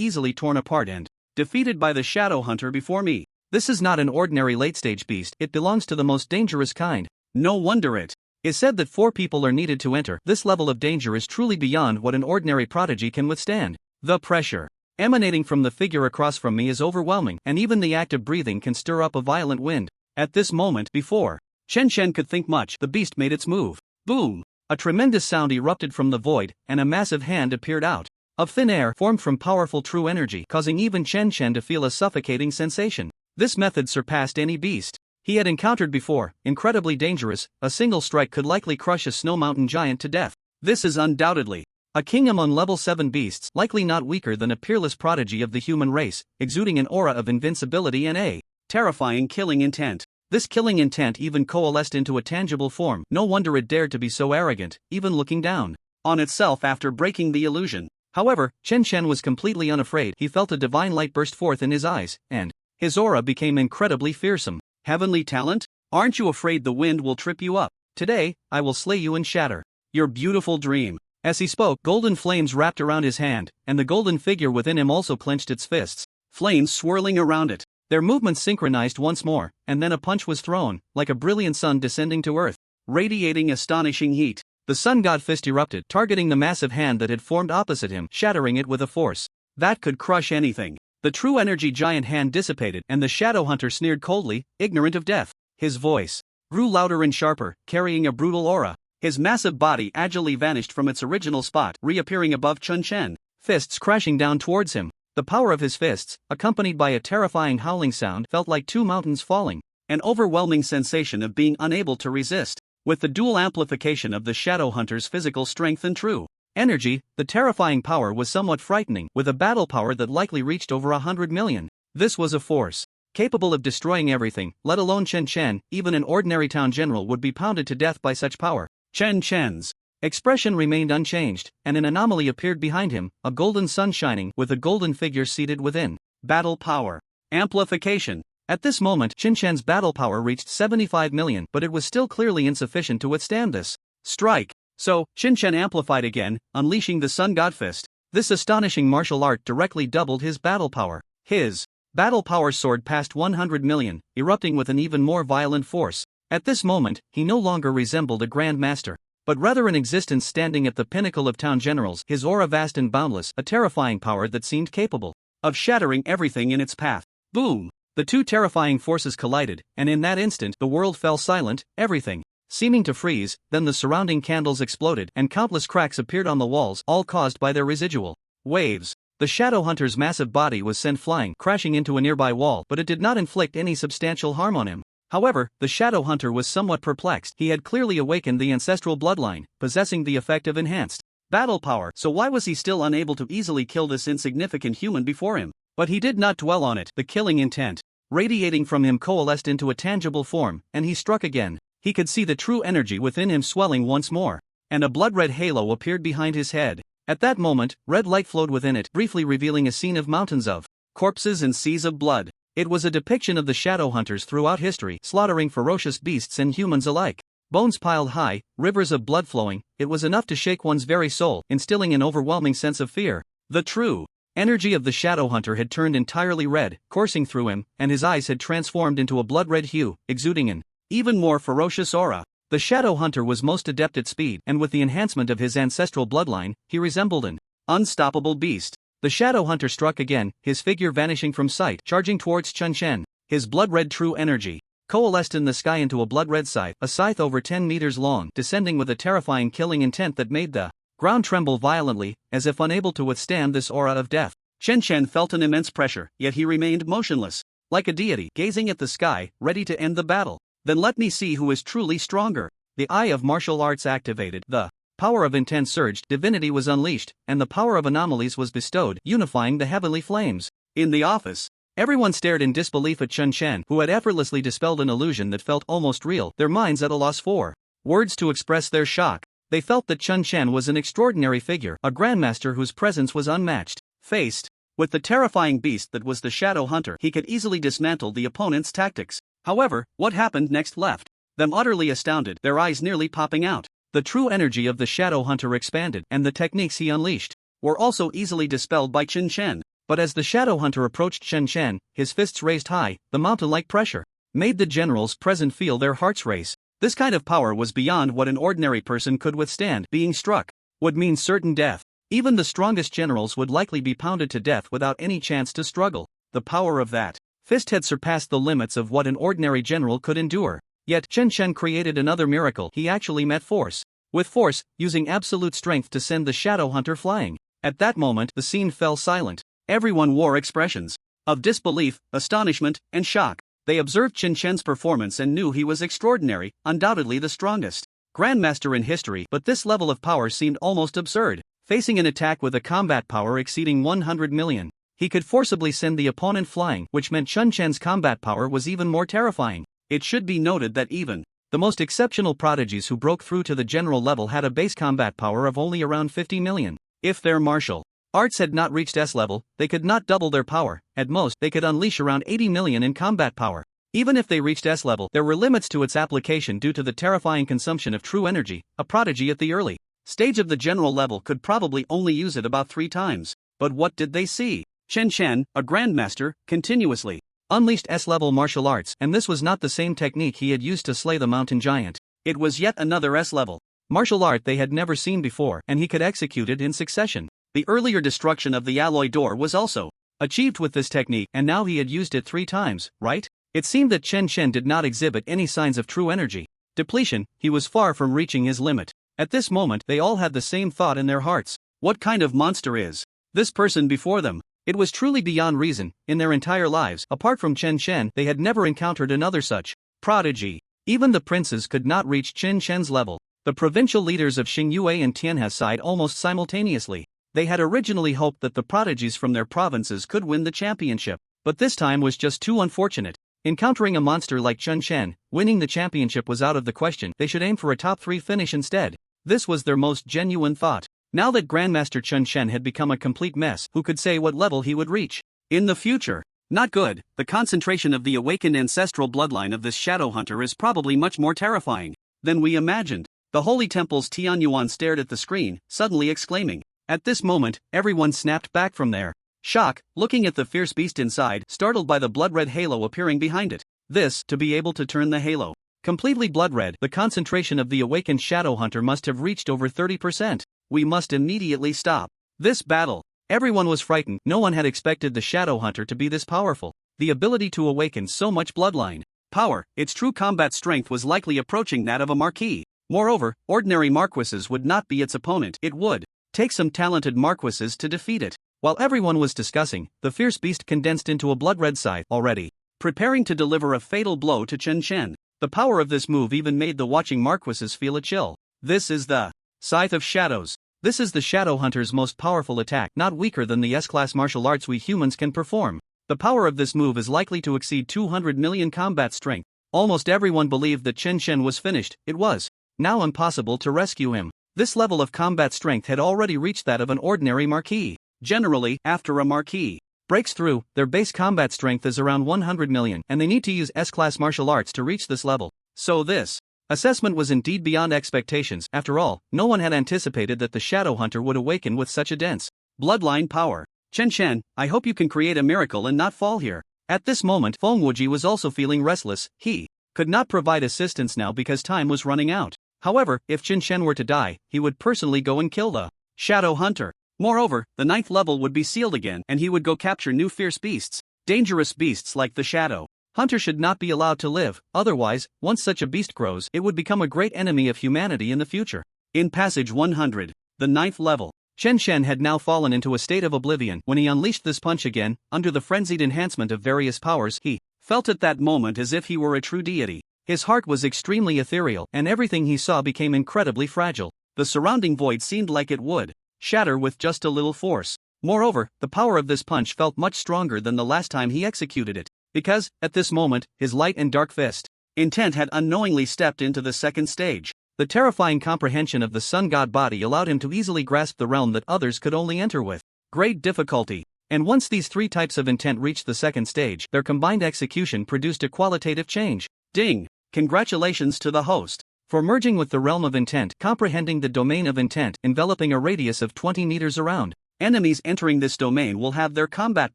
easily torn apart and defeated by the Shadow Hunter before me. This is not an ordinary late-stage beast, it belongs to the most dangerous kind. No wonder it is said that 4 people are needed to enter. This level of danger is truly beyond what an ordinary prodigy can withstand. The pressure emanating from the figure across from me is overwhelming, and even the act of breathing can stir up a violent wind. At this moment, before Chen Chen could think much, the beast made its move. Boom! A tremendous sound erupted from the void, and a massive hand appeared out of thin air, formed from powerful true energy, causing even Chen Chen to feel a suffocating sensation. This method surpassed any beast he had encountered before. Incredibly dangerous, a single strike could likely crush a snow mountain giant to death. This is undoubtedly a king among level 7 beasts, likely not weaker than a peerless prodigy of the human race, exuding an aura of invincibility and a terrifying killing intent. This killing intent even coalesced into a tangible form. No wonder it dared to be so arrogant, even looking down on itself after breaking the illusion. However, Chen Chen was completely unafraid. He felt a divine light burst forth in his eyes, and his aura became incredibly fearsome. Heavenly talent? Aren't you afraid the wind will trip you up? Today, I will slay you and shatter your beautiful dream. As he spoke, golden flames wrapped around his hand, and the golden figure within him also clenched its fists, flames swirling around it. Their movements synchronized once more, and then a punch was thrown, like a brilliant sun descending to earth, radiating astonishing heat. The sun god fist erupted, targeting the massive hand that had formed opposite him, shattering it with a force that could crush anything. The true energy giant hand dissipated, and the Shadow Hunter sneered coldly, ignorant of death. His voice grew louder and sharper, carrying a brutal aura. His massive body agilely vanished from its original spot, reappearing above Chen Chen, fists crashing down towards him. The power of his fists, accompanied by a terrifying howling sound, felt like 2 mountains falling. an overwhelming sensation of being unable to resist. With the dual amplification of the Shadow Hunter's physical strength and true energy, the terrifying power was somewhat frightening, with a battle power that likely reached over 100 million. This was a force capable of destroying everything, let alone Chen Chen. Even an ordinary town general would be pounded to death by such power. Chen Chen's expression remained unchanged, and an anomaly appeared behind him, a golden sun shining, with a golden figure seated within. Battle power amplification. At this moment, Chen Chen's battle power reached 75 million, but it was still clearly insufficient to withstand this strike. So, Chen Chen amplified again, unleashing the Sun God Fist. This astonishing martial art directly doubled his battle power. His battle power soared past 100 million, erupting with an even more violent force. At this moment, he no longer resembled a Grand Master, but rather an existence standing at the pinnacle of town generals, his aura vast and boundless, a terrifying power that seemed capable of shattering everything in its path. Boom! The two terrifying forces collided, and in that instant, the world fell silent, everything seeming to freeze. Then the surrounding candles exploded, and countless cracks appeared on the walls, all caused by their residual waves. The Shadow Hunter's massive body was sent flying, crashing into a nearby wall, but it did not inflict any substantial harm on him. However, the Shadow Hunter was somewhat perplexed. He had clearly awakened the ancestral bloodline, possessing the effect of enhanced battle power, so why was he still unable to easily kill this insignificant human before him? But he did not dwell on it. The killing intent radiating from him coalesced into a tangible form, and he struck again. He could see the true energy within him swelling once more, and a blood-red halo appeared behind his head. At that moment, red light flowed within it, briefly revealing a scene of mountains of corpses and seas of blood. It was a depiction of the Shadow Hunters throughout history, slaughtering ferocious beasts and humans alike. Bones piled high, rivers of blood flowing. It was enough to shake one's very soul, instilling an overwhelming sense of fear. The true energy of the Shadow Hunter had turned entirely red, coursing through him, and his eyes had transformed into a blood-red hue, exuding an even more ferocious aura. The Shadow Hunter was most adept at speed, and with the enhancement of his ancestral bloodline, he resembled an unstoppable beast. The Shadow Hunter struck again, his figure vanishing from sight, charging towards Chen Chen. His blood-red true energy coalesced in the sky into a blood-red scythe, a scythe over 10 meters long, descending with a terrifying killing intent that made the ground tremble violently, as if unable to withstand this aura of death. Chen Chen felt an immense pressure, yet he remained motionless, like a deity, gazing at the sky, ready to end the battle. Then let me see who is truly stronger. The eye of martial arts activated, the power of intent surged, divinity was unleashed, and the power of anomalies was bestowed, unifying the heavenly flames. In the office, everyone stared in disbelief at Chen Chen, who had effortlessly dispelled an illusion that felt almost real, their minds at a loss for words to express their shock. They felt that Chen Chen was an extraordinary figure, a grandmaster whose presence was unmatched. Faced with the terrifying beast that was the Shadow Hunter, he could easily dismantle the opponent's tactics. However, what happened next left them utterly astounded, their eyes nearly popping out. The true energy of the Shadow Hunter expanded, and the techniques he unleashed were also easily dispelled by Chen Chen. But as the Shadow Hunter approached Chen Chen, his fists raised high, the mountain-like pressure made the generals present feel their hearts race. This kind of power was beyond what an ordinary person could withstand. Being struck would mean certain death. Even the strongest generals would likely be pounded to death without any chance to struggle. The power of that fist had surpassed the limits of what an ordinary general could endure. Yet, Chen Chen created another miracle. He actually met force with force, using absolute strength to send the Shadow Hunter flying. At that moment, the scene fell silent. Everyone wore expressions of disbelief, astonishment, and shock. They observed Chen Chen's performance and knew he was extraordinary, undoubtedly the strongest grandmaster in history, but this level of power seemed almost absurd. Facing an attack with a combat power exceeding 100 million, he could forcibly send the opponent flying, which meant Chen Chen's combat power was even more terrifying. It should be noted that even the most exceptional prodigies who broke through to the general level had a base combat power of only around 50 million. If their martial arts had not reached S level, they could not double their power. At most, they could unleash around 80 million in combat power. Even if they reached S level, there were limits to its application due to the terrifying consumption of true energy. A prodigy at the early stage of the general level could probably only use it about 3 times. But what did they see? Chen Chen, a grandmaster, continuously unleashed S-level martial arts, and this was not the same technique he had used to slay the mountain giant. It was yet another S-level martial art they had never seen before, and he could execute it in succession. The earlier destruction of the alloy door was also achieved with this technique, and now he had used it 3 times, right? It seemed that Chen Chen did not exhibit any signs of true energy depletion. He was far from reaching his limit. At this moment, they all had the same thought in their hearts. What kind of monster is this person before them? It was truly beyond reason. In their entire lives, apart from Chen Chen, they had never encountered another such Prodigy. Even the princes could not reach Qin Shen's level. The provincial leaders of Xingyue and Tianhe sighed almost simultaneously. They had originally hoped that the prodigies from their provinces could win the championship, but this time was just too unfortunate. Encountering a monster like Chun Shen, winning the championship was out of the question. They should aim for a top 3 finish instead. This was their most genuine thought. Now that Grandmaster Chun Shen had become a complete mess, who could say what level he would reach in the future? Not good. The concentration of the awakened ancestral bloodline of this shadow hunter is probably much more terrifying than we imagined. The Holy Temple's Tianyuan stared at the screen, suddenly exclaiming. At this moment, everyone snapped back from their shock, looking at the fierce beast inside, startled by the blood-red halo appearing behind it. This, to be able to turn the halo completely blood-red, the concentration of the awakened shadow hunter must have reached over 30%. We must immediately stop this battle. Everyone was frightened. No one had expected the shadow hunter to be this powerful. The ability to awaken so much bloodline power, its true combat strength was likely approaching that of a marquis. Moreover, ordinary marquises would not be its opponent. It would take some talented marquises to defeat it. While everyone was discussing, the fierce beast condensed into a blood-red scythe, already preparing to deliver a fatal blow to Chen Shen. The power of this move even made the watching marquises feel a chill. This is the Scythe of Shadows. This is the Shadow Hunter's most powerful attack, not weaker than the S-class martial arts we humans can perform. The power of this move is likely to exceed 200 million combat strength. Almost everyone believed that Chen Shen was finished. It was now impossible to rescue him. This level of combat strength had already reached that of an ordinary marquis. Generally, after a marquis breaks through, their base combat strength is around 100 million, and they need to use S-class martial arts to reach this level. So this assessment was indeed beyond expectations. After all, no one had anticipated that the Shadow Hunter would awaken with such a dense bloodline power. Chen Shen, I hope you can create a miracle and not fall here. At this moment, Feng Wuji was also feeling restless. He could not provide assistance now because time was running out. However, if Chen Shen were to die, he would personally go and kill the Shadow Hunter. Moreover, the 9th level would be sealed again, and he would go capture new fierce beasts. Dangerous beasts like the Shadow Hunter should not be allowed to live, otherwise, once such a beast grows, it would become a great enemy of humanity in the future. In Passage 100, the 9th level, Chen Shen had now fallen into a state of oblivion. When he unleashed this punch again, under the frenzied enhancement of various powers, he felt at that moment as if he were a true deity. His heart was extremely ethereal, and everything he saw became incredibly fragile. The surrounding void seemed like it would shatter with just a little force. Moreover, the power of this punch felt much stronger than the last time he executed it, because, at this moment, his light and dark fist intent had unknowingly stepped into the 2nd stage. The terrifying comprehension of the sun god body allowed him to easily grasp the realm that others could only enter with great difficulty. And once these 3 types of intent reached the 2nd stage, their combined execution produced a qualitative change. Ding! Congratulations to the host for merging with the realm of intent, comprehending the domain of intent, enveloping a radius of 20 meters around. Enemies entering this domain will have their combat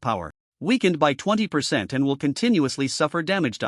power weakened by 20% and will continuously suffer damage.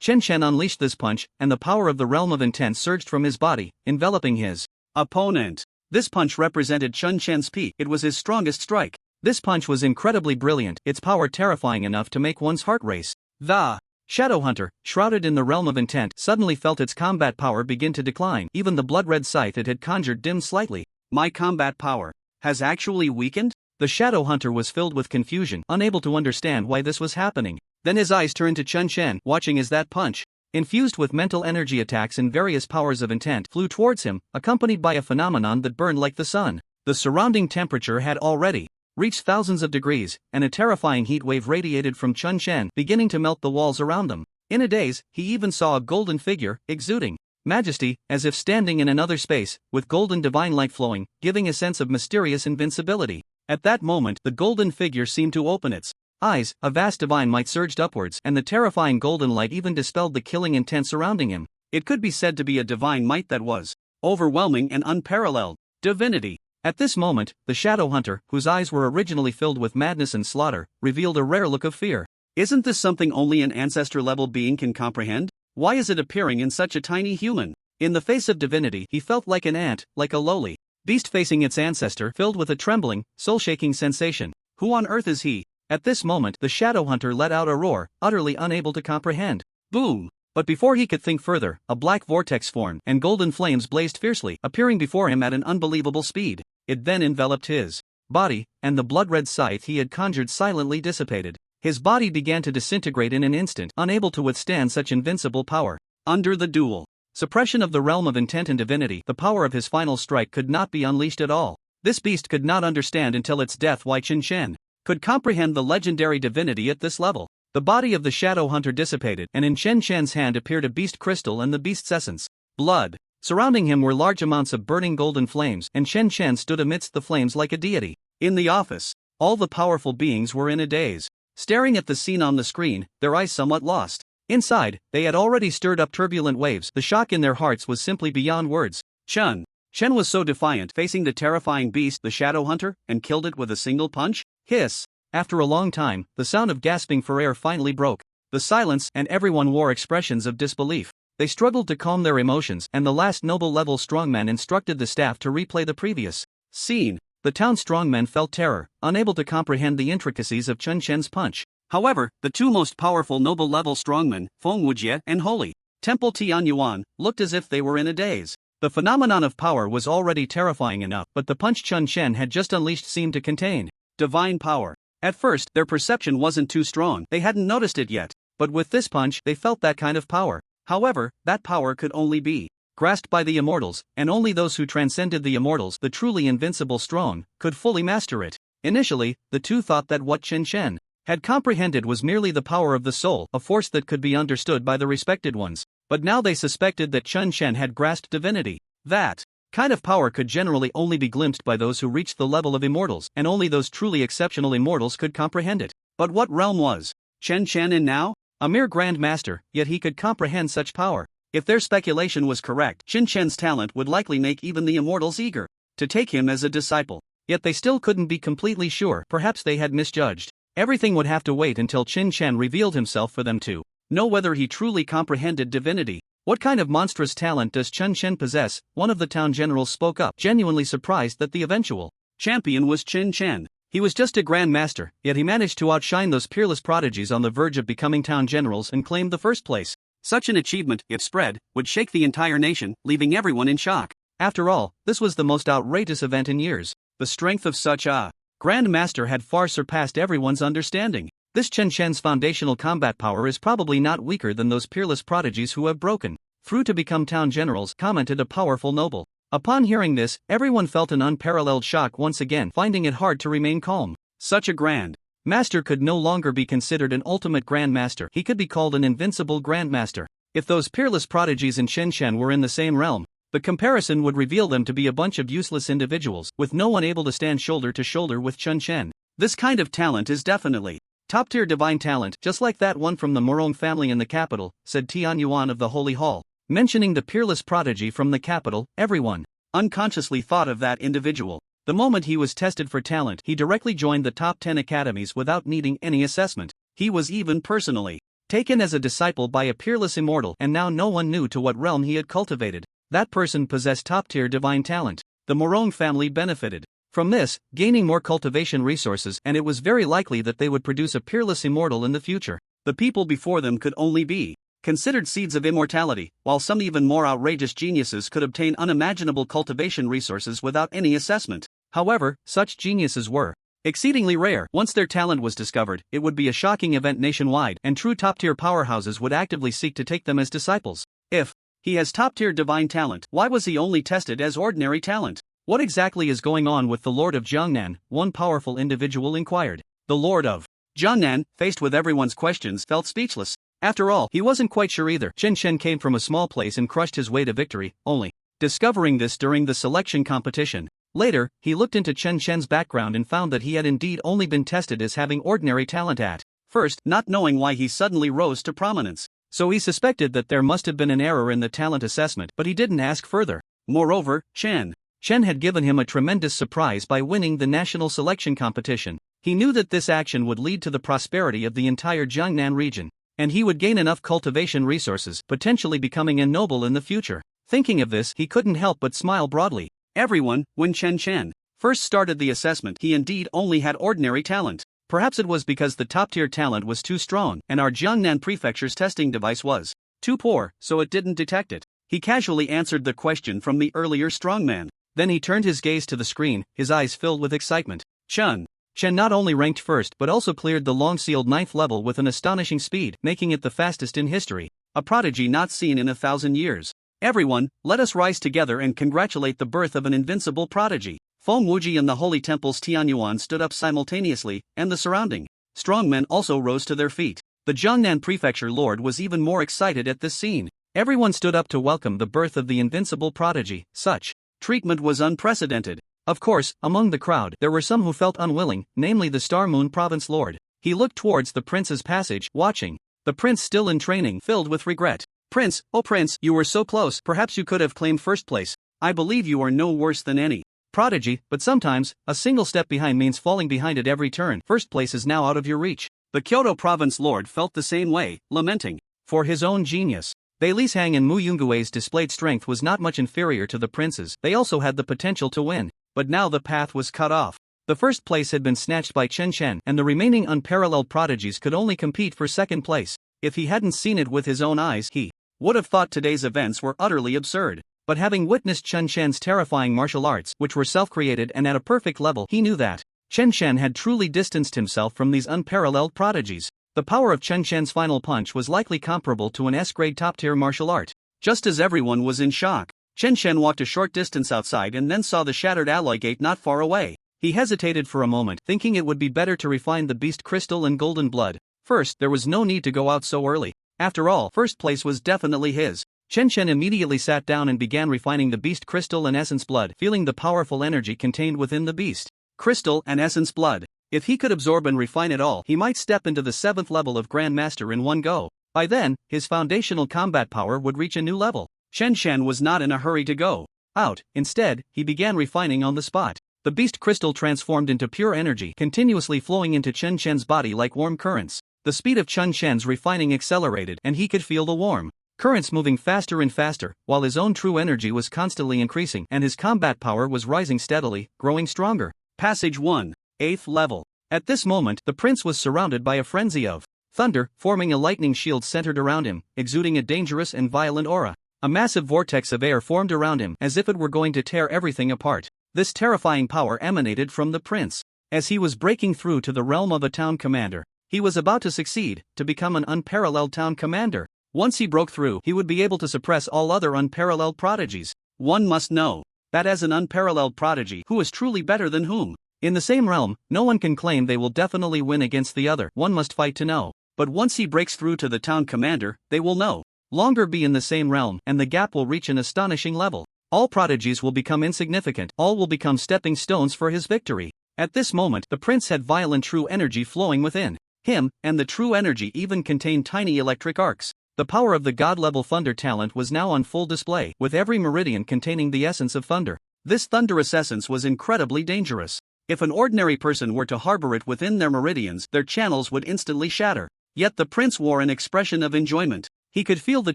Chen Shen unleashed this punch, and the power of the realm of intent surged from his body, enveloping his opponent. This punch represented Chen Shen's peak. It was his strongest strike. This punch was incredibly brilliant, its power terrifying enough to make one's heart race. The Shadow Hunter, shrouded in the realm of intent, suddenly felt its combat power begin to decline. Even the blood-red scythe it had conjured dimmed slightly. My combat power has actually weakened? The Shadow Hunter was filled with confusion, unable to understand why this was happening. Then his eyes turned to Chen Shen, watching as that punch, infused with mental energy attacks and various powers of intent, flew towards him, accompanied by a phenomenon that burned like the sun. The surrounding temperature had already reached thousands of degrees, and a terrifying heat wave radiated from Chen Shen, beginning to melt the walls around them. In a daze, he even saw a golden figure, exuding majesty, as if standing in another space, with golden divine light flowing, giving a sense of mysterious invincibility. At that moment, the golden figure seemed to open its eyes, a vast divine might surged upwards, and the terrifying golden light even dispelled the killing intent surrounding him. It could be said to be a divine might that was overwhelming and unparalleled. Divinity. At this moment, the Shadow Hunter, whose eyes were originally filled with madness and slaughter, revealed a rare look of fear. Isn't this something only an ancestor-level being can comprehend? Why is it appearing in such a tiny human? In the face of divinity, he felt like an ant, like a lowly beast facing its ancestor, filled with a trembling, soul-shaking sensation. Who on earth is he? At this moment, the Shadow Hunter let out a roar, utterly unable to comprehend. Boom! But before he could think further, a black vortex formed, and golden flames blazed fiercely, appearing before him at an unbelievable speed. It then enveloped his body, and the blood-red scythe he had conjured silently dissipated. His body began to disintegrate in an instant, unable to withstand such invincible power. Under the dual suppression of the realm of intent and divinity, the power of his final strike could not be unleashed at all. This beast could not understand until its death why Qin Shen could comprehend the legendary divinity at this level. The body of the shadow hunter dissipated, and in Chen Shen's hand appeared a beast crystal and the beast's essence, blood. Surrounding him were large amounts of burning golden flames, and Chen Shen stood amidst the flames like a deity. In the office, all the powerful beings were in a daze, staring at the scene on the screen, their eyes somewhat lost. Inside, they had already stirred up turbulent waves. The shock in their hearts was simply beyond words. Chen was so defiant, facing the terrifying beast, the shadow hunter, and killed it with a single punch? Hiss! After a long time, the sound of gasping for air finally broke the silence, and everyone wore expressions of disbelief. They struggled to calm their emotions, and the last noble-level strongman instructed the staff to replay the previous scene. The town strongmen felt terror, unable to comprehend the intricacies of Chen Shen's punch. However, the two most powerful noble-level strongmen, Feng Wujie and Holy Temple Tianyuan, looked as if they were in a daze. The phenomenon of power was already terrifying enough, but the punch Chen Shen had just unleashed seemed to contain divine power. At first, their perception wasn't too strong, they hadn't noticed it yet, but with this punch, they felt that kind of power. However, that power could only be grasped by the immortals, and only those who transcended the immortals, the truly invincible strong, could fully master it. Initially, the two thought that what Chen Shen had comprehended was merely the power of the soul, a force that could be understood by the respected ones. But now they suspected that Chen Shen had grasped divinity. That kind of power could generally only be glimpsed by those who reached the level of immortals, and only those truly exceptional immortals could comprehend it. But what realm was Chen Shen in now? A mere Grand Master, yet he could comprehend such power. If their speculation was correct, Chen Shen's talent would likely make even the immortals eager to take him as a disciple. Yet they still couldn't be completely sure, perhaps they had misjudged. Everything would have to wait until Chen Shen revealed himself for them to know whether he truly comprehended divinity. What kind of monstrous talent does Chen Shen possess? One of the town generals spoke up, genuinely surprised that the eventual champion was Chen Shen. He was just a Grand Master, yet he managed to outshine those peerless prodigies on the verge of becoming town generals and claimed the first place. Such an achievement, if spread, would shake the entire nation, leaving everyone in shock. After all, this was the most outrageous event in years. The strength of such a Grand Master had far surpassed everyone's understanding. This Chen Shen's foundational combat power is probably not weaker than those peerless prodigies who have broken through to become town generals, commented a powerful noble. Upon hearing this, everyone felt an unparalleled shock once again, finding it hard to remain calm. Such a Grand Master could no longer be considered an ultimate Grand Master, he could be called an invincible Grand Master. If those peerless prodigies and Chen Shen were in the same realm, the comparison would reveal them to be a bunch of useless individuals, with no one able to stand shoulder to shoulder with Chen Shen. This kind of talent is definitely top-tier divine talent, just like that one from the Morong family in the capital, said Tianyuan of the Holy Hall. Mentioning the peerless prodigy from the capital, everyone unconsciously thought of that individual. The moment he was tested for talent, he directly joined the top 10 academies without needing any assessment. He was even personally taken as a disciple by a peerless immortal, and now no one knew to what realm he had cultivated. That person possessed top-tier divine talent. The Morong family benefited from this, gaining more cultivation resources, and it was very likely that they would produce a peerless immortal in the future. The people before them could only be considered seeds of immortality, while some even more outrageous geniuses could obtain unimaginable cultivation resources without any assessment. However, such geniuses were exceedingly rare. Once their talent was discovered, it would be a shocking event nationwide, and true top-tier powerhouses would actively seek to take them as disciples. If he has top-tier divine talent, why was he only tested as ordinary talent? What exactly is going on with the Lord of Jiangnan? One powerful individual inquired. The Lord of Jiangnan, faced with everyone's questions, felt speechless. After all, he wasn't quite sure either. Chen Shen came from a small place and crushed his way to victory, only discovering this during the selection competition. Later, he looked into Chen Shen's background and found that he had indeed only been tested as having ordinary talent at first, not knowing why he suddenly rose to prominence. So he suspected that there must have been an error in the talent assessment, but he didn't ask further. Moreover, Chen had given him a tremendous surprise by winning the national selection competition. He knew that this action would lead to the prosperity of the entire Jiangnan region, and he would gain enough cultivation resources, potentially becoming a noble in the future. Thinking of this, he couldn't help but smile broadly. Everyone, when Chen first started the assessment, he indeed only had ordinary talent. Perhaps it was because the top-tier talent was too strong, and our Jiangnan prefecture's testing device was too poor, so it didn't detect it. He casually answered the question from the earlier strongman. Then he turned his gaze to the screen, his eyes filled with excitement. Chen not only ranked first but also cleared the long-sealed 9th level with an astonishing speed, making it the fastest in history. a prodigy not seen in 1,000 years. Everyone, let us rise together and congratulate the birth of an invincible prodigy. Feng Wuji and the Holy Temple's Tianyuan stood up simultaneously, and the surrounding strong men also rose to their feet. The Jiangnan Prefecture Lord was even more excited at this scene. Everyone stood up to welcome the birth of the invincible prodigy. Such treatment was unprecedented. Of course, among the crowd there were some who felt unwilling, namely the Star Moon Province Lord. He looked towards the prince's passage, watching. The prince still in training, filled with regret. Prince, oh Prince, you were so close, perhaps you could have claimed first place. I believe you are no worse than any prodigy, but sometimes, a single step behind means falling behind at every turn. First place is now out of your reach. The Kyoto Province Lord felt the same way, lamenting for his own genius. Bei Lishang and Mu Yungui's displayed strength was not much inferior to the prince's. They also had the potential to win, but now the path was cut off. The first place had been snatched by Chen Shen, and the remaining unparalleled prodigies could only compete for second place. If he hadn't seen it with his own eyes, he would have thought today's events were utterly absurd. But having witnessed Chen Shen's terrifying martial arts, which were self-created and at a perfect level, he knew that Chen Shen had truly distanced himself from these unparalleled prodigies. The power of Chen Shen's final punch was likely comparable to an S-grade top-tier martial art. Just as everyone was in shock, Chen Shen walked a short distance outside and then saw the shattered alloy gate not far away. He hesitated for a moment, thinking it would be better to refine the beast crystal and golden blood. First, there was no need to go out so early. After all, first place was definitely his. Chen Shen immediately sat down and began refining the beast crystal and essence blood, feeling the powerful energy contained within the beast crystal and essence blood. If he could absorb and refine it all, he might step into the 7th level of Grand Master in one go. By then, his foundational combat power would reach a new level. Chen Shen was not in a hurry to go out. Instead, he began refining on the spot. The beast crystal transformed into pure energy, continuously flowing into Chen Shen's body like warm currents. The speed of Chen Shen's refining accelerated, and he could feel the warm currents moving faster and faster, while his own true energy was constantly increasing and his combat power was rising steadily, growing stronger. Passage 1. 8th level. At this moment, the prince was surrounded by a frenzy of thunder, forming a lightning shield centered around him, exuding a dangerous and violent aura. A massive vortex of air formed around him, as if it were going to tear everything apart. This terrifying power emanated from the prince. As he was breaking through to the realm of a town commander, he was about to succeed, to become an unparalleled town commander. Once he broke through, he would be able to suppress all other unparalleled prodigies. One must know that as an unparalleled prodigy, who is truly better than whom? In the same realm, no one can claim they will definitely win against the other. One must fight to know. But once he breaks through to the town commander, they will no longer be in the same realm, and the gap will reach an astonishing level. All prodigies will become insignificant, all will become stepping stones for his victory. At this moment, the prince had violent true energy flowing within him, and the true energy even contained tiny electric arcs. The power of the god-level thunder talent was now on full display, with every meridian containing the essence of thunder. This thunderous essence was incredibly dangerous. If an ordinary person were to harbor it within their meridians, their channels would instantly shatter. Yet the prince wore an expression of enjoyment. He could feel the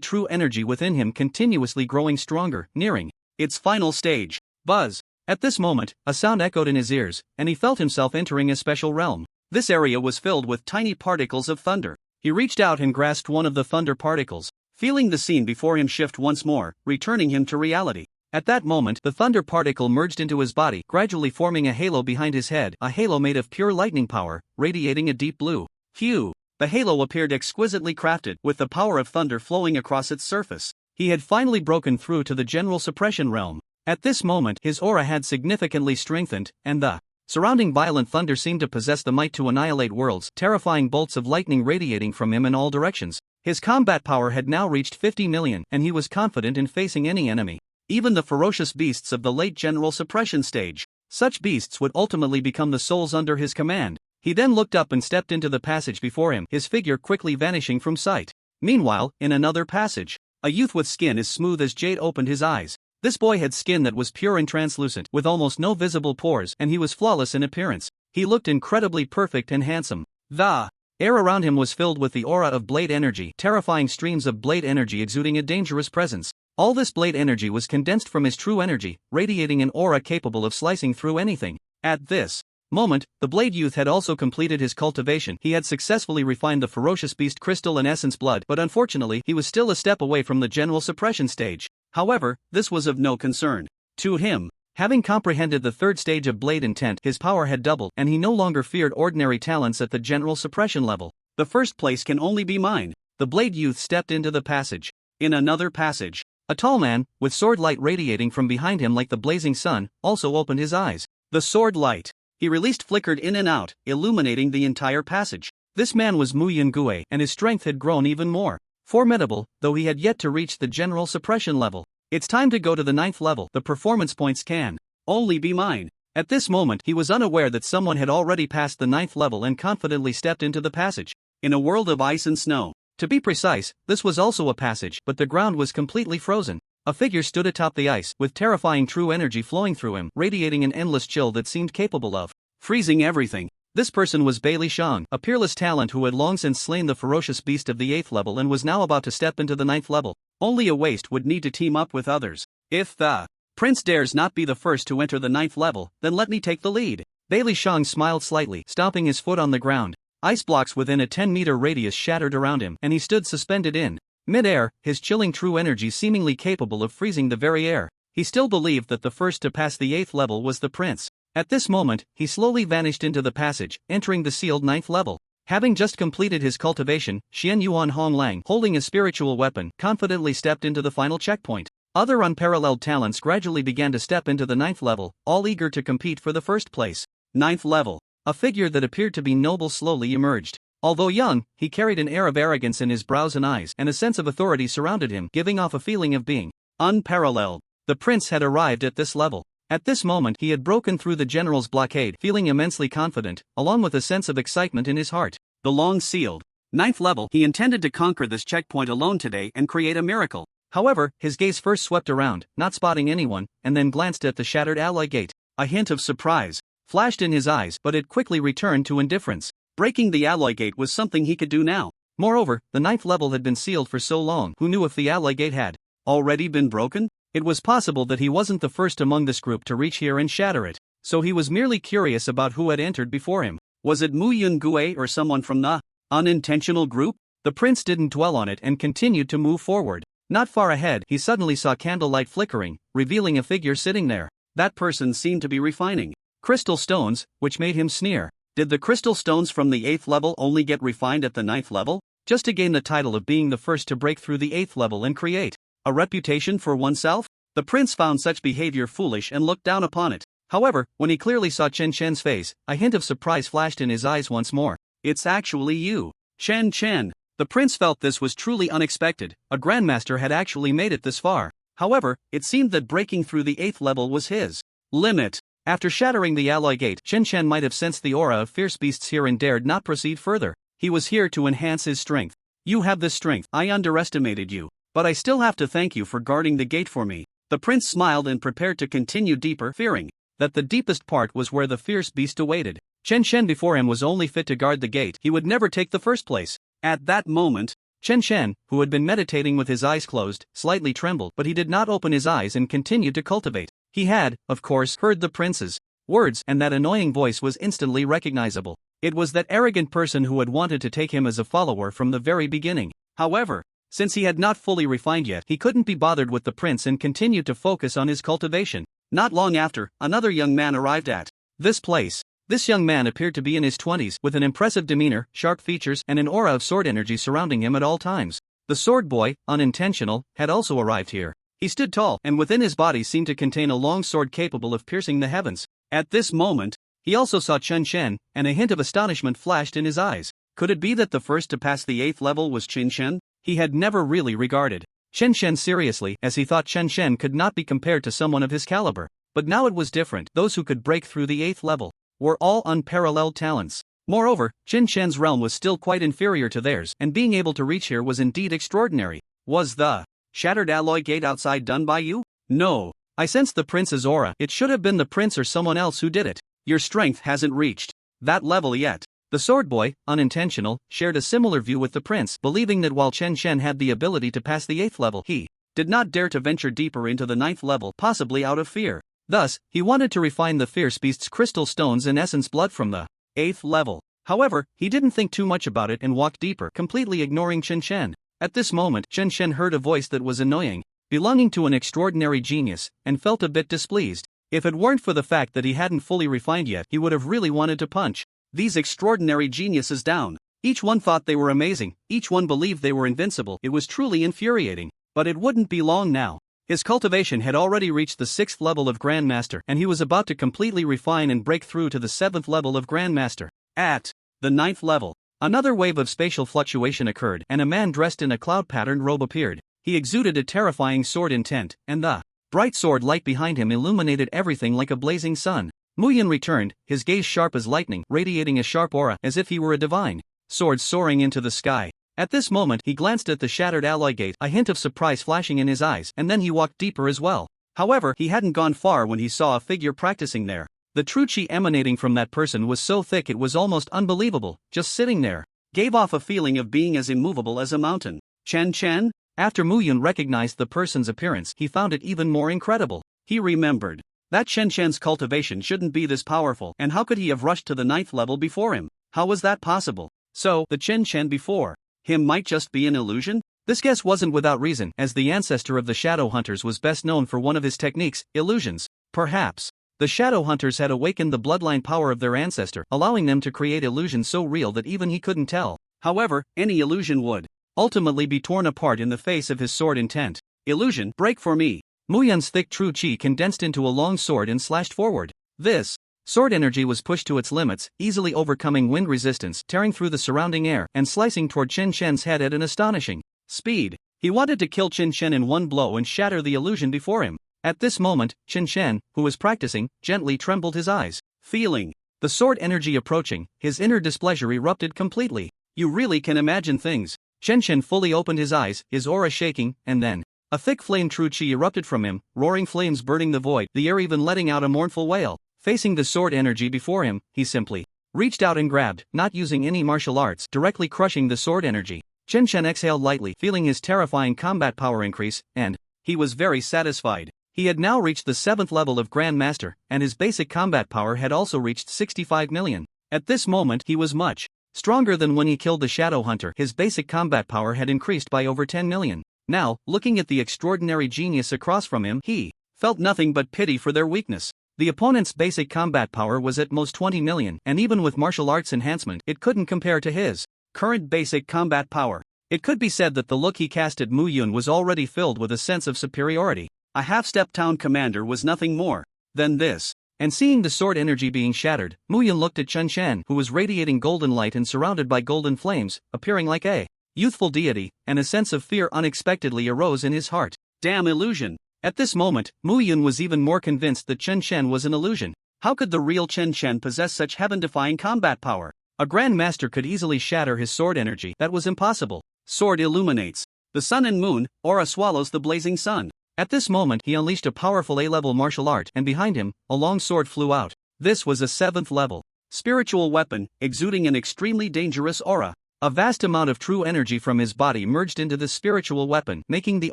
true energy within him continuously growing stronger, nearing its final stage. Buzz. At this moment, a sound echoed in his ears, and he felt himself entering a special realm. This area was filled with tiny particles of thunder. He reached out and grasped one of the thunder particles, feeling the scene before him shift once more, returning him to reality. At that moment, the thunder particle merged into his body, gradually forming a halo behind his head, a halo made of pure lightning power, radiating a deep blue hue. The halo appeared exquisitely crafted, with the power of thunder flowing across its surface. He had finally broken through to the general suppression realm. At this moment, his aura had significantly strengthened, and the surrounding violent thunder seemed to possess the might to annihilate worlds, terrifying bolts of lightning radiating from him in all directions. His combat power had now reached 50 million, and he was confident in facing any enemy, even the ferocious beasts of the late general suppression stage. Such beasts would ultimately become the souls under his command. He then looked up and stepped into the passage before him, his figure quickly vanishing from sight. Meanwhile, in another passage, a youth with skin as smooth as jade opened his eyes. This boy had skin that was pure and translucent, with almost no visible pores, and he was flawless in appearance. He looked incredibly perfect and handsome. The air around him was filled with the aura of blade energy, terrifying streams of blade energy exuding a dangerous presence. All this blade energy was condensed from his true energy, radiating an aura capable of slicing through anything. At this moment, the Blade Youth had also completed his cultivation. He had successfully refined the ferocious beast crystal and essence blood, but unfortunately, he was still a step away from the general suppression stage. However, this was of no concern to him. Having comprehended the third stage of Blade Intent, his power had doubled, and he no longer feared ordinary talents at the general suppression level. The first place can only be mine. the Blade Youth stepped into the passage. In another passage, a tall man, with sword light radiating from behind him like the blazing sun, also opened his eyes. The sword light he released flickered in and out, illuminating the entire passage. This man was Mu Yungue, and his strength had grown even more formidable, though he had yet to reach the general suppression level. It's time to go to the 9th level. The performance points can only be mine. At this moment, he was unaware that someone had already passed the 9th level and confidently stepped into the passage. In a world of ice and snow. To be precise, this was also a passage, but the ground was completely frozen. A figure stood atop the ice, with terrifying true energy flowing through him, radiating an endless chill that seemed capable of freezing everything. This person was Bailey Shang, a peerless talent who had long since slain the ferocious beast of the 8th level and was now about to step into the 9th level. Only a waste would need to team up with others. If the prince dares not be the first to enter the 9th level, then let me take the lead. Bailey Shang smiled slightly, stomping his foot on the ground. Ice blocks within a 10-meter radius shattered around him, and he stood suspended in mid-air, his chilling true energy seemingly capable of freezing the very air. He still believed that the first to pass the 8th level was the prince. At this moment, he slowly vanished into the passage, entering the sealed 9th level. Having just completed his cultivation, Xian Yuan Honglang, holding a spiritual weapon, confidently stepped into the final checkpoint. Other unparalleled talents gradually began to step into the 9th level, all eager to compete for the first place. 9th level. A figure that appeared to be noble slowly emerged. Although young, he carried an air of arrogance in his brows and eyes, and a sense of authority surrounded him, giving off a feeling of being unparalleled. The prince had arrived at this level. At this moment, he had broken through the general's blockade, feeling immensely confident, along with a sense of excitement in his heart. The long-sealed 9th level. He intended to conquer this checkpoint alone today and create a miracle. However, his gaze first swept around, not spotting anyone, and then glanced at the shattered alloy gate. A hint of surprise flashed in his eyes, but it quickly returned to indifference. Breaking the alloy gate was something he could do now. Moreover, the 9th level had been sealed for so long, who knew if the alloy gate had already been broken? It was possible that he wasn't the first among this group to reach here and shatter it, so he was merely curious about who had entered before him. Was it Mu Yungue or someone from the unintentional group? The prince didn't dwell on it and continued to move forward. Not far ahead, he suddenly saw candlelight flickering, revealing a figure sitting there. That person seemed to be refining crystal stones, which made him sneer. Did the crystal stones from the 8th level only get refined at the 9th level? Just to gain the title of being the first to break through the 8th level and create a reputation for oneself? The prince found such behavior foolish and looked down upon it. However, when he clearly saw Chen Chen's face, a hint of surprise flashed in his eyes once more. It's actually you, Chen Chen. The prince felt this was truly unexpected. A grandmaster had actually made it this far. However, it seemed that breaking through the 8th level was his limit. After shattering the alloy gate, Chen Chen might have sensed the aura of fierce beasts here and dared not proceed further. He was here to enhance his strength. You have this strength. I underestimated you, but I still have to thank you for guarding the gate for me. The prince smiled and prepared to continue deeper, fearing that the deepest part was where the fierce beast awaited. Chen Chen before him was only fit to guard the gate. He would never take the first place. At that moment, Chen Chen, who had been meditating with his eyes closed, slightly trembled, but he did not open his eyes and continued to cultivate. He had, of course, heard the prince's words, and that annoying voice was instantly recognizable. It was that arrogant person who had wanted to take him as a follower from the very beginning. However, since he had not fully refined yet, he couldn't be bothered with the prince and continued to focus on his cultivation. Not long after, another young man arrived at this place. This young man appeared to be in his 20s, with an impressive demeanor, sharp features, and an aura of sword energy surrounding him at all times. The sword boy, unintentional, had also arrived here. He stood tall, and within his body seemed to contain a long sword capable of piercing the heavens. At this moment, he also saw Chen Chen, and a hint of astonishment flashed in his eyes. Could it be that the first to pass the 8th level was Chen Chen? He had never really regarded Chen Chen seriously, as he thought Chen Chen could not be compared to someone of his caliber. But now it was different. Those who could break through the 8th level were all unparalleled talents. Moreover, Chen Chen's realm was still quite inferior to theirs, and being able to reach here was indeed extraordinary. Was the shattered alloy gate outside done by you? No. I sensed the prince's aura. It should have been the prince or someone else who did it. Your strength hasn't reached that level yet. The sword boy, unintentional, shared a similar view with the prince, believing that while Chen Chen had the ability to pass the 8th level, he did not dare to venture deeper into the 9th level, possibly out of fear. Thus, he wanted to refine the fierce beast's crystal stones and essence blood from the 8th level. However, he didn't think too much about it and walked deeper, completely ignoring Chen Chen. At this moment, Chen Chen heard a voice that was annoying, belonging to an extraordinary genius, and felt a bit displeased. If it weren't for the fact that he hadn't fully refined yet, he would have really wanted to punch these extraordinary geniuses down. Each one thought they were amazing, each one believed they were invincible. It was truly infuriating. But it wouldn't be long now. His cultivation had already reached the 6th level of Grandmaster, and he was about to completely refine and break through to the 7th level of Grandmaster. At the 9th level, another wave of spatial fluctuation occurred, and a man dressed in a cloud-patterned robe appeared. He exuded a terrifying sword intent, and the bright sword light behind him illuminated everything like a blazing sun. Muyin returned, his gaze sharp as lightning, radiating a sharp aura as if he were a divine sword soaring into the sky. At this moment he glanced at the shattered alloy gate, a hint of surprise flashing in his eyes, and then he walked deeper as well. However, he hadn't gone far when he saw a figure practicing there. The true chi emanating from that person was so thick it was almost unbelievable. Just sitting there gave off a feeling of being as immovable as a mountain. Chen Chen? After Muyun recognized the person's appearance, he found it even more incredible. He remembered that Chen Chen's cultivation shouldn't be this powerful, and how could he have rushed to the 9th level before him? How was that possible? So, the Chen Chen before him might just be an illusion? This guess wasn't without reason, as the ancestor of the Shadow Hunters was best known for one of his techniques, illusions. Perhaps the Shadow Hunters had awakened the bloodline power of their ancestor, allowing them to create illusions so real that even he couldn't tell. However, any illusion would ultimately be torn apart in the face of his sword intent. Illusion, break for me. Muyun's thick true chi condensed into a long sword and slashed forward. This sword energy was pushed to its limits, easily overcoming wind resistance, tearing through the surrounding air, and slicing toward Chen Chen's head at an astonishing speed. He wanted to kill Chen Chen in one blow and shatter the illusion before him. At this moment, Chen Chen, who was practicing, gently trembled his eyes. Feeling the sword energy approaching, his inner displeasure erupted completely. You really can imagine things. Chen Chen fully opened his eyes, his aura shaking, and then a thick flame true chi erupted from him, roaring flames burning the void, the air even letting out a mournful wail. Facing the sword energy before him, he simply reached out and grabbed, not using any martial arts, directly crushing the sword energy. Chen Chen exhaled lightly, feeling his terrifying combat power increase, and he was very satisfied. He had now reached the 7th level of Grandmaster, and his basic combat power had also reached 65 million. At this moment, he was much stronger than when he killed the Shadow Hunter. His basic combat power had increased by over 10 million. Now, looking at the extraordinary genius across from him, he felt nothing but pity for their weakness. The opponent's basic combat power was at most 20 million, and even with martial arts enhancement, it couldn't compare to his current basic combat power. It could be said that the look he cast at Muyun was already filled with a sense of superiority. A half-step town commander was nothing more than this. And seeing the sword energy being shattered, Muyun looked at Chen Chen, who was radiating golden light and surrounded by golden flames, appearing like a youthful deity, and a sense of fear unexpectedly arose in his heart. Damn illusion! At this moment, Muyun was even more convinced that Chen Chen was an illusion. How could the real Chen Chen possess such heaven-defying combat power? A Grandmaster could easily shatter his sword energy. That was impossible. Sword illuminates the sun and moon, aura swallows the blazing sun. At this moment he unleashed a powerful A-level martial art, and behind him, a long sword flew out. This was a 7th level spiritual weapon, exuding an extremely dangerous aura. A vast amount of true energy from his body merged into this spiritual weapon, making the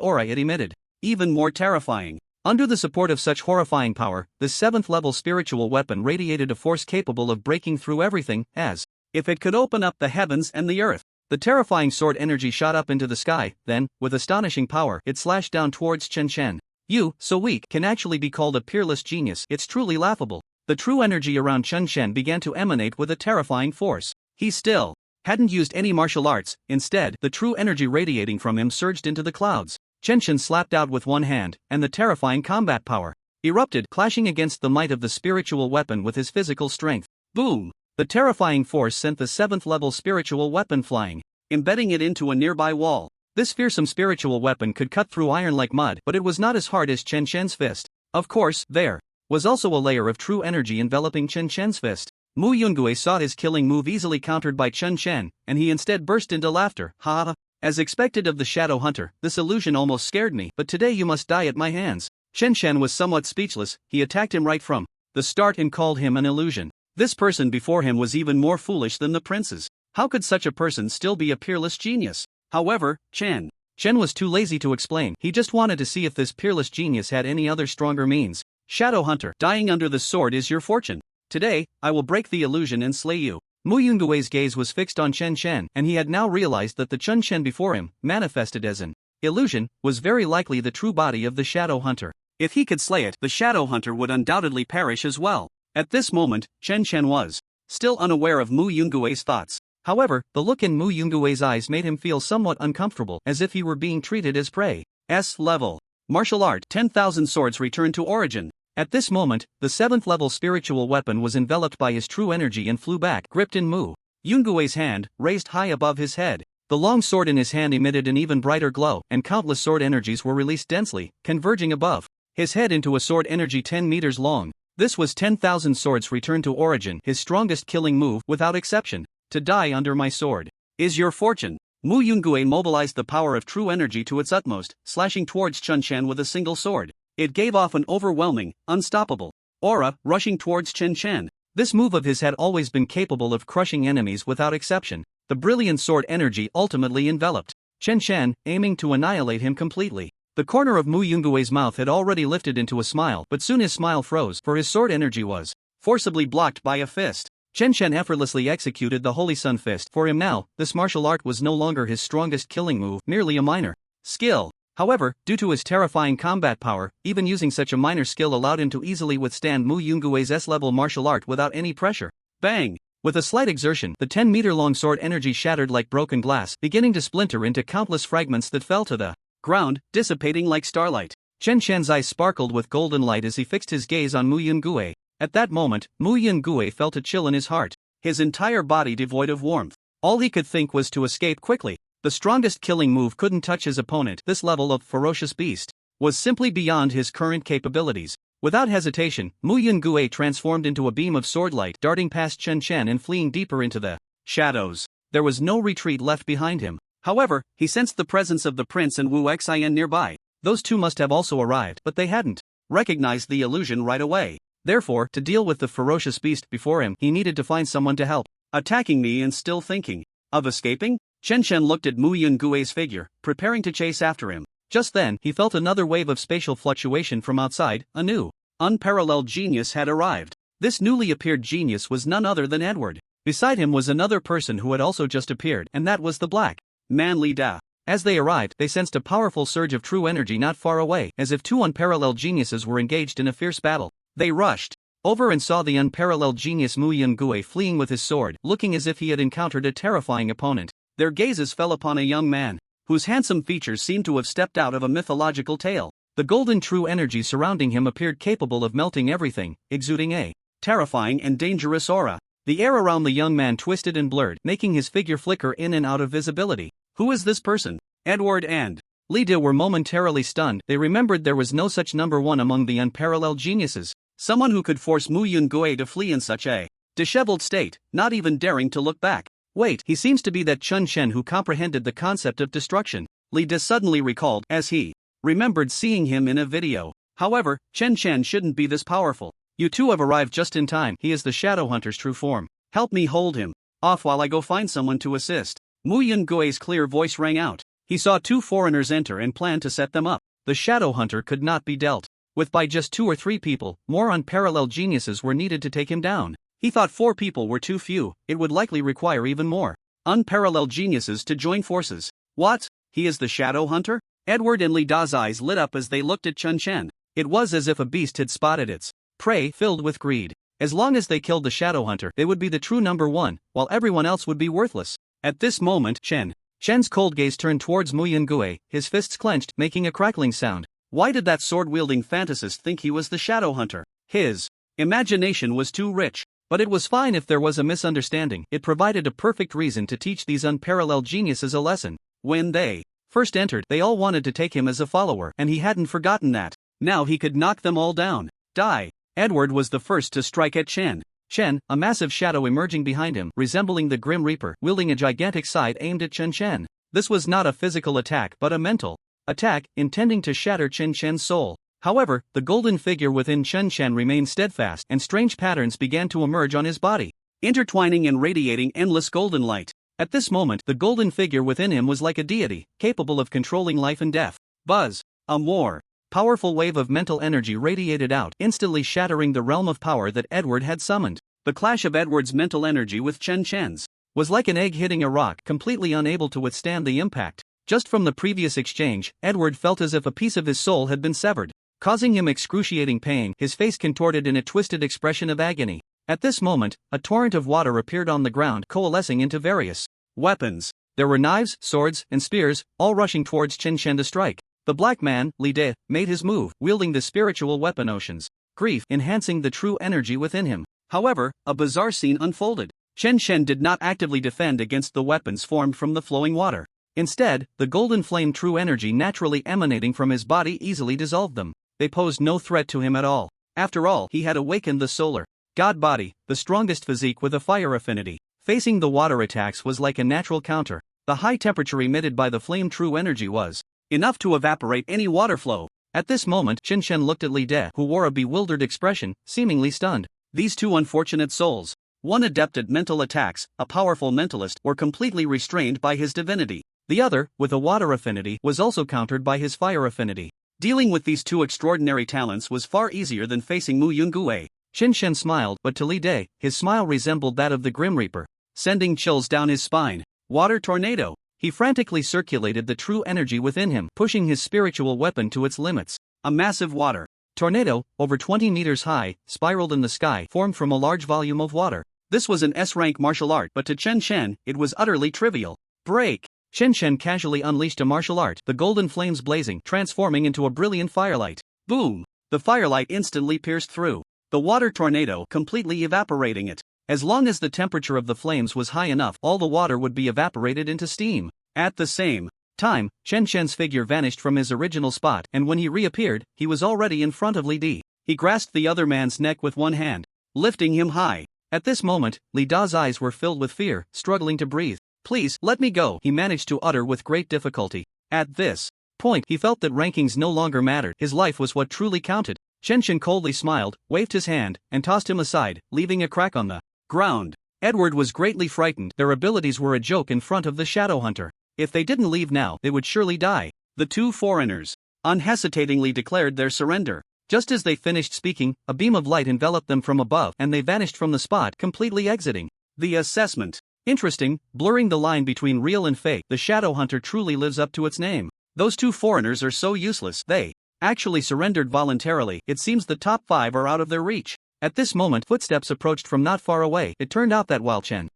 aura it emitted even more terrifying. Under the support of such horrifying power, this 7th level spiritual weapon radiated a force capable of breaking through everything, as if it could open up the heavens and the earth. The terrifying sword energy shot up into the sky, then, with astonishing power, it slashed down towards Chen Chen. You, so weak, can actually be called a peerless genius. It's truly laughable. The true energy around Chen Chen began to emanate with a terrifying force. He still hadn't used any martial arts. Instead, the true energy radiating from him surged into the clouds. Chen Chen slapped out with one hand, and the terrifying combat power erupted, clashing against the might of the spiritual weapon with his physical strength. Boom! The terrifying force sent the 7th level spiritual weapon flying, embedding it into a nearby wall. This fearsome spiritual weapon could cut through iron like mud, but it was not as hard as Chen Chen's fist. Of course, there was also a layer of true energy enveloping Chen Chen's fist. Mu Yungue saw his killing move easily countered by Chen Chen, and he instead burst into laughter. Ha ha! As expected of the Shadow Hunter, this illusion almost scared me, but today you must die at my hands. Chen Chen was somewhat speechless. He attacked him right from the start and called him an illusion. This person before him was even more foolish than the princes. How could such a person still be a peerless genius? However, Chen was too lazy to explain. He just wanted to see if this peerless genius had any other stronger means. Shadow Hunter, dying under the sword is your fortune. Today, I will break the illusion and slay you. Mu Yungui's gaze was fixed on Chen Chen, and he had now realized that the Chen Chen before him, manifested as an illusion, was very likely the true body of the Shadow Hunter. If he could slay it, the Shadow Hunter would undoubtedly perish as well. At this moment, Chen Chen was still unaware of Mu Yungui's thoughts. However, the look in Mu Yungui's eyes made him feel somewhat uncomfortable, as if he were being treated as prey. S level. Martial art 10,000 swords return to origin. At this moment, the 7th level spiritual weapon was enveloped by his true energy and flew back, gripped in Mu Yungui's hand, raised high above his head. The long sword in his hand emitted an even brighter glow, and countless sword energies were released densely, converging above his head into a sword energy 10 meters long. This was 10,000 swords returned to origin, his strongest killing move, without exception. To die under my sword is your fortune. Mu Yungui mobilized the power of true energy to its utmost, slashing towards Chun Chen with a single sword. It gave off an overwhelming, unstoppable aura, rushing towards Chen Chen. This move of his had always been capable of crushing enemies without exception. The brilliant sword energy ultimately enveloped Chen Chen, aiming to annihilate him completely. The corner of Mu Yungui's mouth had already lifted into a smile, but soon his smile froze, for his sword energy was forcibly blocked by a fist. Chen Chen effortlessly executed the Holy Sun Fist. For him now, this martial art was no longer his strongest killing move, merely a minor skill. However, due to his terrifying combat power, even using such a minor skill allowed him to easily withstand Mu Yungui's S-level martial art without any pressure. Bang! With a slight exertion, the 10-meter-long sword energy shattered like broken glass, beginning to splinter into countless fragments that fell to the ground, dissipating like starlight. Chen Chen's eyes sparkled with golden light as he fixed his gaze on Mu Yungui. At that moment, Mu Yungui felt a chill in his heart, his entire body devoid of warmth. All he could think was to escape quickly. The strongest killing move couldn't touch his opponent. This level of ferocious beast was simply beyond his current capabilities. Without hesitation, Mu Yungui transformed into a beam of sword light, darting past Chen Chen and fleeing deeper into the shadows. There was no retreat left behind him. However, he sensed the presence of the prince and Wu Xian nearby. Those two must have also arrived, but they hadn't recognized the illusion right away. Therefore, to deal with the ferocious beast before him, he needed to find someone to help. Attacking me and still thinking of escaping? Chen Chen looked at Mu Yungui's figure, preparing to chase after him. Just then, he felt another wave of spatial fluctuation from outside. A new, unparalleled genius had arrived. This newly appeared genius was none other than Edward. Beside him was another person who had also just appeared, and that was the black man Li Da. As they arrived, they sensed a powerful surge of true energy not far away, as if two unparalleled geniuses were engaged in a fierce battle. They rushed over and saw the unparalleled genius Mu Yungui fleeing with his sword, looking as if he had encountered a terrifying opponent. Their gazes fell upon a young man, whose handsome features seemed to have stepped out of a mythological tale. The golden true energy surrounding him appeared capable of melting everything, exuding a terrifying and dangerous aura. The air around the young man twisted and blurred, making his figure flicker in and out of visibility. Who is this person? Edward and Li Da were momentarily stunned. They remembered there was no such number one among the unparalleled geniuses. Someone who could force Mu Yungui to flee in such a disheveled state, not even daring to look back. Wait, he seems to be that Chun Chen who comprehended the concept of destruction. Li Da suddenly recalled, as he remembered seeing him in a video. However, Chen Chen shouldn't be this powerful. You two have arrived just in time. He is the Shadow Hunter's true form. Help me hold him off while I go find someone to assist. Mu Yungui's clear voice rang out. He saw two foreigners enter and planned to set them up. The Shadow Hunter could not be dealt with by just 2 or 3 people. More unparalleled geniuses were needed to take him down. He thought 4 people were too few. It would likely require even more unparalleled geniuses to join forces. What? He is the Shadow Hunter? Edward and Li Da's eyes lit up as they looked at Chun Chen. It was as if a beast had spotted its prey, filled with greed. As long as they killed the Shadow Hunter, they would be the true number one, while everyone else would be worthless. At this moment, Chen's cold gaze turned towards Mu Yungui, his fists clenched, making a crackling sound. Why did that sword-wielding fantasist think he was the Shadow Hunter? His imagination was too rich. But it was fine if there was a misunderstanding. It provided a perfect reason to teach these unparalleled geniuses a lesson. When they first entered, they all wanted to take him as a follower, and he hadn't forgotten that. Now he could knock them all down. Die. Edward was the first to strike at Chen. Chen, a massive shadow emerging behind him, resembling the Grim Reaper, wielding a gigantic scythe aimed at Chen Chen. This was not a physical attack but a mental attack, intending to shatter Chen Chen's soul. However, the golden figure within Chen Chen remained steadfast, and strange patterns began to emerge on his body, intertwining and radiating endless golden light. At this moment, the golden figure within him was like a deity, capable of controlling life and death. Buzz! A more powerful wave of mental energy radiated out, instantly shattering the realm of power that Edward had summoned. The clash of Edward's mental energy with Chen Chen's was like an egg hitting a rock, completely unable to withstand the impact. Just from the previous exchange, Edward felt as if a piece of his soul had been severed, causing him excruciating pain. His face contorted in a twisted expression of agony. At this moment, a torrent of water appeared on the ground, coalescing into various weapons. There were knives, swords, and spears, all rushing towards Chen Shen to strike. The black man, Li De, made his move, wielding the spiritual weapon Ocean's Grief, enhancing the true energy within him. However, a bizarre scene unfolded. Chen Shen did not actively defend against the weapons formed from the flowing water. Instead, the golden flame true energy naturally emanating from his body easily dissolved them. They posed no threat to him at all. After all, he had awakened the solar god body, the strongest physique with a fire affinity. Facing the water attacks was like a natural counter. The high temperature emitted by the flame true energy was enough to evaporate any water flow. At this moment, Chen Shen looked at Li De, who wore a bewildered expression, seemingly stunned. These two unfortunate souls, one adept at mental attacks, a powerful mentalist, were completely restrained by his divinity. The other, with a water affinity, was also countered by his fire affinity. Dealing with these two extraordinary talents was far easier than facing Mu Yungue. Chen Shen smiled, but to Li De, his smile resembled that of the Grim Reaper, sending chills down his spine. Water tornado. He frantically circulated the true energy within him, pushing his spiritual weapon to its limits. A massive water tornado, over 20 meters high, spiraled in the sky, formed from a large volume of water. This was an S-rank martial art, but to Chen Shen, it was utterly trivial. Break! Chen Shen casually unleashed a martial art, the golden flames blazing, transforming into a brilliant firelight. Boom! The firelight instantly pierced through the water tornado, completely evaporating it. As long as the temperature of the flames was high enough, all the water would be evaporated into steam. At the same time, Chen Shen's figure vanished from his original spot, and when he reappeared, he was already in front of Li De. He grasped the other man's neck with one hand, lifting him high. At this moment, Li De's eyes were filled with fear, struggling to breathe. "Please, let me go," he managed to utter with great difficulty. At this point, he felt that rankings no longer mattered, his life was what truly counted. Chen Shen coldly smiled, waved his hand, and tossed him aside, leaving a crack on the ground. Edward was greatly frightened. Their abilities were a joke in front of the Shadow Hunter. If they didn't leave now, they would surely die. The two foreigners unhesitatingly declared their surrender. Just as they finished speaking, a beam of light enveloped them from above, and they vanished from the spot, completely exiting. The assessment. Interesting, blurring the line between real and fake. The Shadow Hunter truly lives up to its name. Those two foreigners are so useless. They actually surrendered voluntarily. It seems the top 5 are out of their reach. At this moment, footsteps approached from not far away. It turned out that while Chen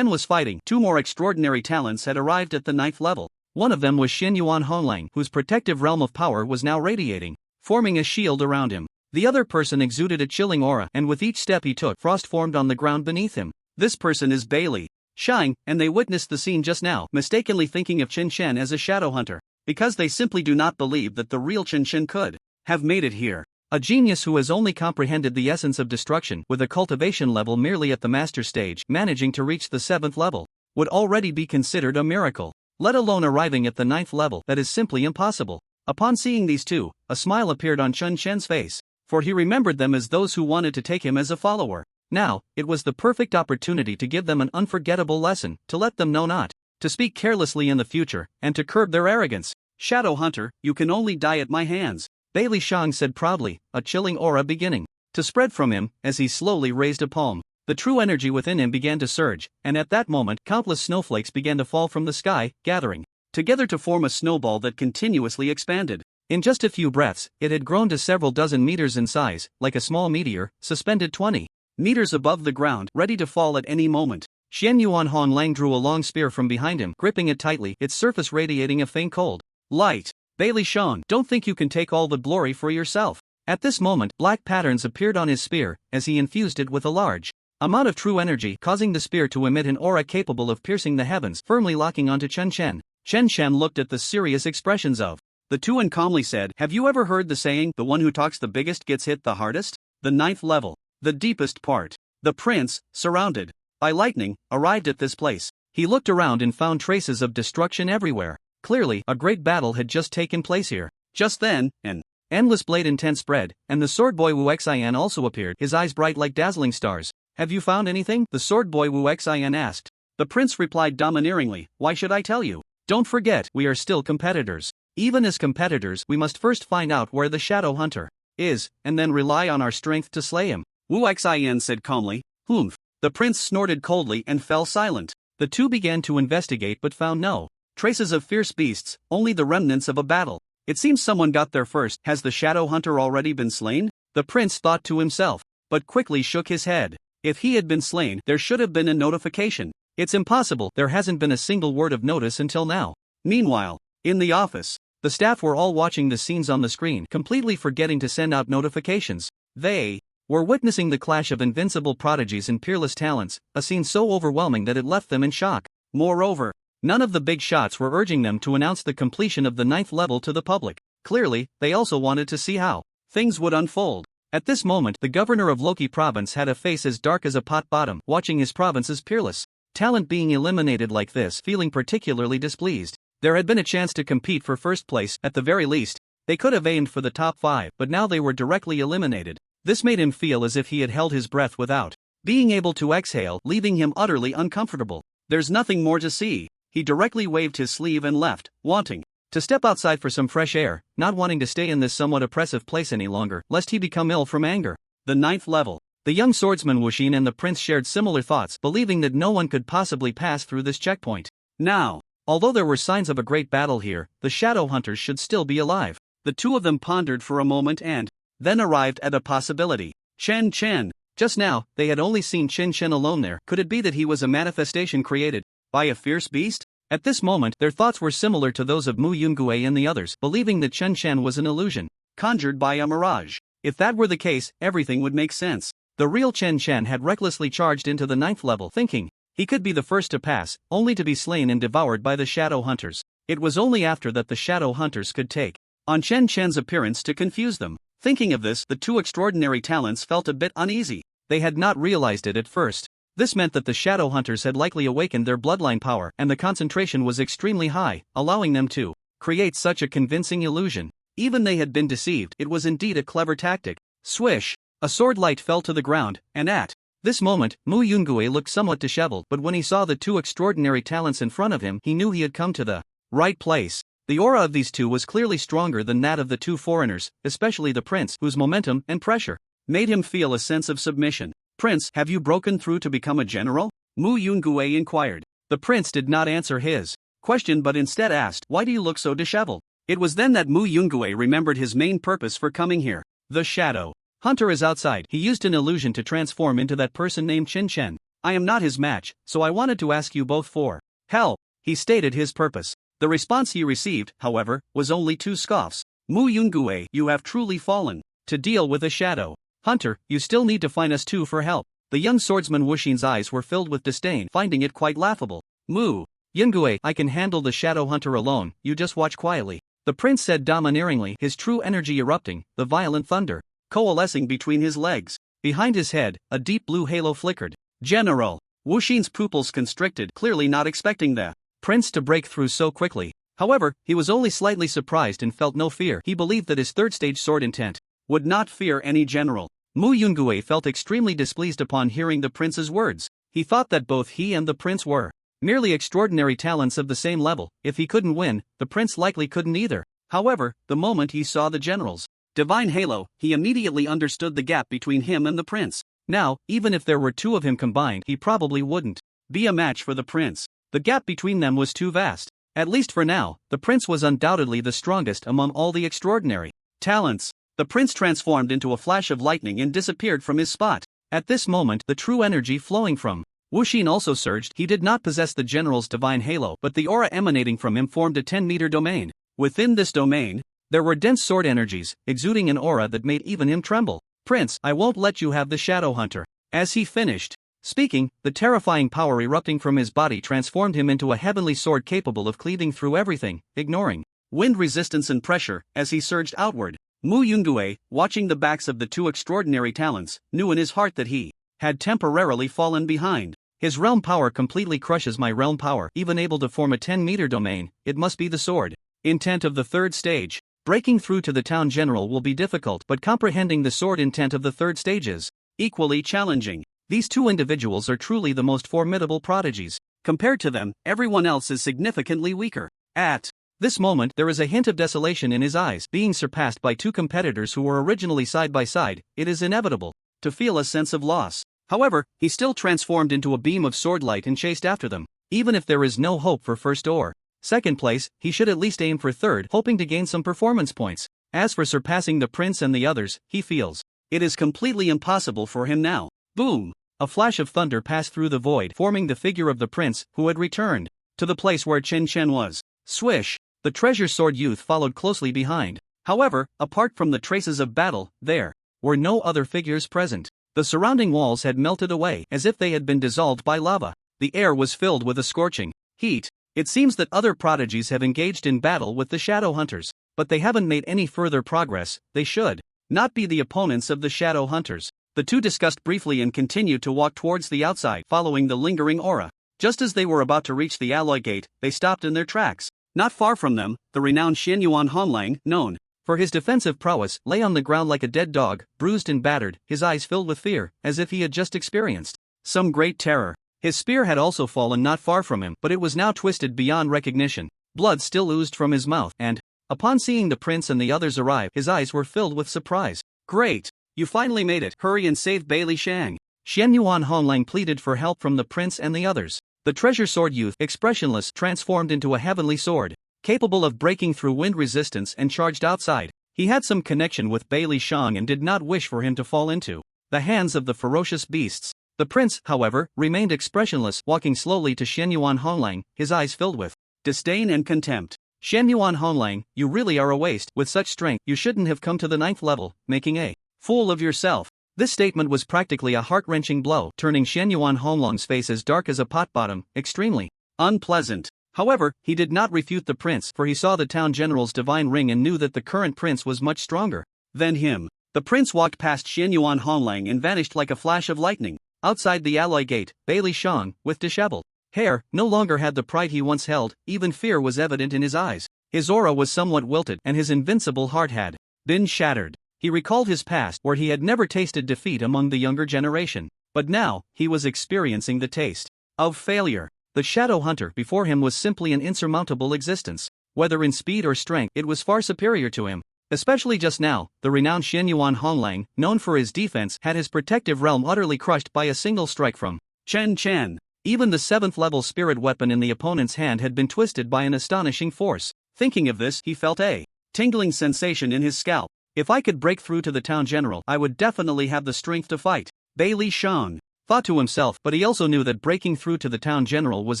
was fighting, 2 more extraordinary talents had arrived at the 9th level. One of them was Xin Yuan Honlang, whose protective realm of power was now radiating, forming a shield around him. The other person exuded a chilling aura, and with each step he took, frost formed on the ground beneath him. This person is Bailey Shang, and they witnessed the scene just now, mistakenly thinking of Chen Shen as a shadow hunter, because they simply do not believe that the real Chen Shen could have made it here. A genius who has only comprehended the essence of destruction, with a cultivation level merely at the master stage, managing to reach the 7th level, would already be considered a miracle. Let alone arriving at the 9th level, that is simply impossible. Upon seeing these two, a smile appeared on Chen Shen's face, for he remembered them as those who wanted to take him as a follower. Now, it was the perfect opportunity to give them an unforgettable lesson, to let them know not to speak carelessly in the future, and to curb their arrogance. "Shadow Hunter, you can only die at my hands," Bailey Shang said proudly, a chilling aura beginning to spread from him as he slowly raised a palm. The true energy within him began to surge, and at that moment, countless snowflakes began to fall from the sky, gathering together to form a snowball that continuously expanded. In just a few breaths, it had grown to several dozen meters in size, like a small meteor, suspended 20 meters above the ground, ready to fall at any moment. Xian Yuan Honlang drew a long spear from behind him, gripping it tightly, its surface radiating a faint cold light. "Bailey Shang, don't think you can take all the glory for yourself." At this moment, black patterns appeared on his spear, as he infused it with a large amount of true energy, causing the spear to emit an aura capable of piercing the heavens, firmly locking onto Chen Shen. Chen Shen looked at the serious expressions of the two and calmly said, "Have you ever heard the saying, the one who talks the biggest gets hit the hardest?" The 9th level, the deepest part. The prince, surrounded by lightning, arrived at this place. He looked around and found traces of destruction everywhere. Clearly, a great battle had just taken place here. Just then, an endless blade intent spread, and the sword boy Wu Xian also appeared, his eyes bright like dazzling stars. "Have you found anything?" the sword boy Wu Xian asked. The prince replied domineeringly, "Why should I tell you? Don't forget, we are still competitors. Even as competitors, we must first find out where the Shadow Hunter is, and then rely on our strength to slay him." Wu Xian said calmly, "Humph." The prince snorted coldly and fell silent. The two began to investigate but found no traces of fierce beasts, only the remnants of a battle. "It seems someone got there first. Has the Shadow Hunter already been slain?" the prince thought to himself, but quickly shook his head. If he had been slain, there should have been a notification. It's impossible, there hasn't been a single word of notice until now. Meanwhile, in the office, the staff were all watching the scenes on the screen, completely forgetting to send out notifications. They were witnessing the clash of invincible prodigies and peerless talents, a scene so overwhelming that it left them in shock. Moreover, none of the big shots were urging them to announce the completion of the 9th level to the public. Clearly, they also wanted to see how things would unfold. At this moment, the governor of Loki province had a face as dark as a pot bottom, watching his province's peerless talent being eliminated like this, feeling particularly displeased. There had been a chance to compete for first place, at the very least. They could have aimed for the top 5, but now they were directly eliminated. This made him feel as if he had held his breath without being able to exhale, leaving him utterly uncomfortable. There's nothing more to see. He directly waved his sleeve and left, wanting to step outside for some fresh air, not wanting to stay in this somewhat oppressive place any longer, lest he become ill from anger. The 9th level. The young swordsman Wuxin and the prince shared similar thoughts, believing that no one could possibly pass through this checkpoint. Now, although there were signs of a great battle here, the shadow hunters should still be alive. The two of them pondered for a moment and then arrived at a possibility. Chen Chen. Just now, they had only seen Chen Chen alone there. Could it be that he was a manifestation created by a fierce beast? At this moment, their thoughts were similar to those of Mu Yungue and the others, believing that Chen Chen was an illusion, conjured by a mirage. If that were the case, everything would make sense. The real Chen Chen had recklessly charged into the 9th level, thinking he could be the first to pass, only to be slain and devoured by the shadow hunters. It was only after that the shadow hunters could take on Chen Chen's appearance to confuse them. Thinking of this, the two extraordinary talents felt a bit uneasy. They had not realized it at first. This meant that the shadow hunters had likely awakened their bloodline power, and the concentration was extremely high, allowing them to create such a convincing illusion. Even they had been deceived. It was indeed a clever tactic. Swish! A sword light fell to the ground, and at this moment, Mu Yungue looked somewhat disheveled, but when he saw the two extraordinary talents in front of him, he knew he had come to the right place. The aura of these two was clearly stronger than that of the two foreigners, especially the prince, whose momentum and pressure made him feel a sense of submission. Prince, have you broken through to become a general? Mu Yungue inquired. The prince did not answer his question but instead asked, why do you look so disheveled? It was then that Mu Yungue remembered his main purpose for coming here. The shadow hunter is outside. He used an illusion to transform into that person named Chen Chen. I am not his match, so I wanted to ask you both for help. He stated his purpose. The response he received, however, was only 2 scoffs. Mu Yungue, you have truly fallen. To deal with a shadow hunter, you still need to find us two for help. The young swordsman Wuxin's eyes were filled with disdain, finding it quite laughable. Mu Yungue, I can handle the shadow hunter alone, you just watch quietly. The prince said domineeringly, his true energy erupting, the violent thunder coalescing between his legs. Behind his head, a deep blue halo flickered. General! Wuxin's pupils constricted, clearly not expecting the prince to break through so quickly. However, he was only slightly surprised and felt no fear. He believed that his third-stage sword intent would not fear any general. Mu Yungue felt extremely displeased upon hearing the prince's words. He thought that both he and the prince were merely extraordinary talents of the same level. If he couldn't win, the prince likely couldn't either. However, the moment he saw the general's divine halo, he immediately understood the gap between him and the prince. Now, even if there were 2 of him combined, he probably wouldn't be a match for the prince. The gap between them was too vast. At least for now, the prince was undoubtedly the strongest among all the extraordinary talents. The prince transformed into a flash of lightning and disappeared from his spot. At this moment, the true energy flowing from Wuxin also surged. He did not possess the general's divine halo, but the aura emanating from him formed a 10-meter domain. Within this domain, there were dense sword energies, exuding an aura that made even him tremble. Prince, I won't let you have the shadow hunter. As he finished speaking, the terrifying power erupting from his body transformed him into a heavenly sword capable of cleaving through everything, ignoring wind resistance and pressure, as he surged outward. Mu Yungue, watching the backs of the 2 extraordinary talents, knew in his heart that he had temporarily fallen behind. His realm power completely crushes my realm power. Even able to form a 10-meter domain, it must be the sword intent of the 3rd stage. Breaking through to the town general will be difficult, but comprehending the sword intent of the 3rd stage is equally challenging. These 2 individuals are truly the most formidable prodigies. Compared to them, everyone else is significantly weaker. At this moment, there is a hint of desolation in his eyes. Being surpassed by 2 competitors who were originally side by side, it is inevitable to feel a sense of loss. However, he still transformed into a beam of sword light and chased after them. Even if there is no hope for first or second place, he should at least aim for 3rd, hoping to gain some performance points. As for surpassing the prince and the others, he feels it is completely impossible for him now. Boom! a flash of thunder passed through the void, forming the figure of the prince, who had returned to the place where Chen Chen was. Swish! The treasure sword youth followed closely behind. However, apart from the traces of battle, there were no other figures present. The surrounding walls had melted away as if they had been dissolved by lava. The air was filled with a scorching heat. It seems that other prodigies have engaged in battle with the Shadow Hunters, but they haven't made any further progress. They should not be the opponents of the Shadow Hunters. The two discussed briefly and continued to walk towards the outside, following the lingering aura. Just as they were about to reach the alloy gate, they stopped in their tracks. Not far from them, the renowned Xianyuan Honlang, known for his defensive prowess, lay on the ground like a dead dog, bruised and battered, his eyes filled with fear, as if he had just experienced some great terror. His spear had also fallen not far from him, but it was now twisted beyond recognition. Blood still oozed from his mouth, and, upon seeing the prince and the others arrive, his eyes were filled with surprise. "Great! You finally made it. Hurry and save Bailey Shang." Xianyuan Honlang pleaded for help from the prince and the others. The treasure sword youth, expressionless, transformed into a heavenly sword, capable of breaking through wind resistance, and charged outside. He had some connection with Bailey Shang and did not wish for him to fall into the hands of the ferocious beasts. The prince, however, remained expressionless, walking slowly to Xianyuan Honlang, his eyes filled with disdain and contempt. "Xianyuan Honlang, you really are a waste. With such strength, you shouldn't have come to the 9th level, making a fool of yourself." This statement was practically a heart-wrenching blow, turning Xianyuan Honglang's face as dark as a pot bottom, extremely unpleasant. However, he did not refute the prince, for he saw the town general's divine ring and knew that the current prince was much stronger than him. The prince walked past Xianyuan Honlang and vanished like a flash of lightning. Outside the alloy gate, Bailey Shang, with disheveled hair, no longer had the pride he once held. Even fear was evident in his eyes. His aura was somewhat wilted, and his invincible heart had been shattered. He recalled his past, where he had never tasted defeat among the younger generation. But now, he was experiencing the taste of failure. The Shadow Hunter before him was simply an insurmountable existence. Whether in speed or strength, it was far superior to him. Especially just now, the renowned Xianyuan Honlang, known for his defense, had his protective realm utterly crushed by a single strike from Chen Chen. Even the 7th level spirit weapon in the opponent's hand had been twisted by an astonishing force. Thinking of this, he felt a tingling sensation in his scalp. "If I could break through to the town general, I would definitely have the strength to fight," Bailey Shang thought to himself, but he also knew that breaking through to the town general was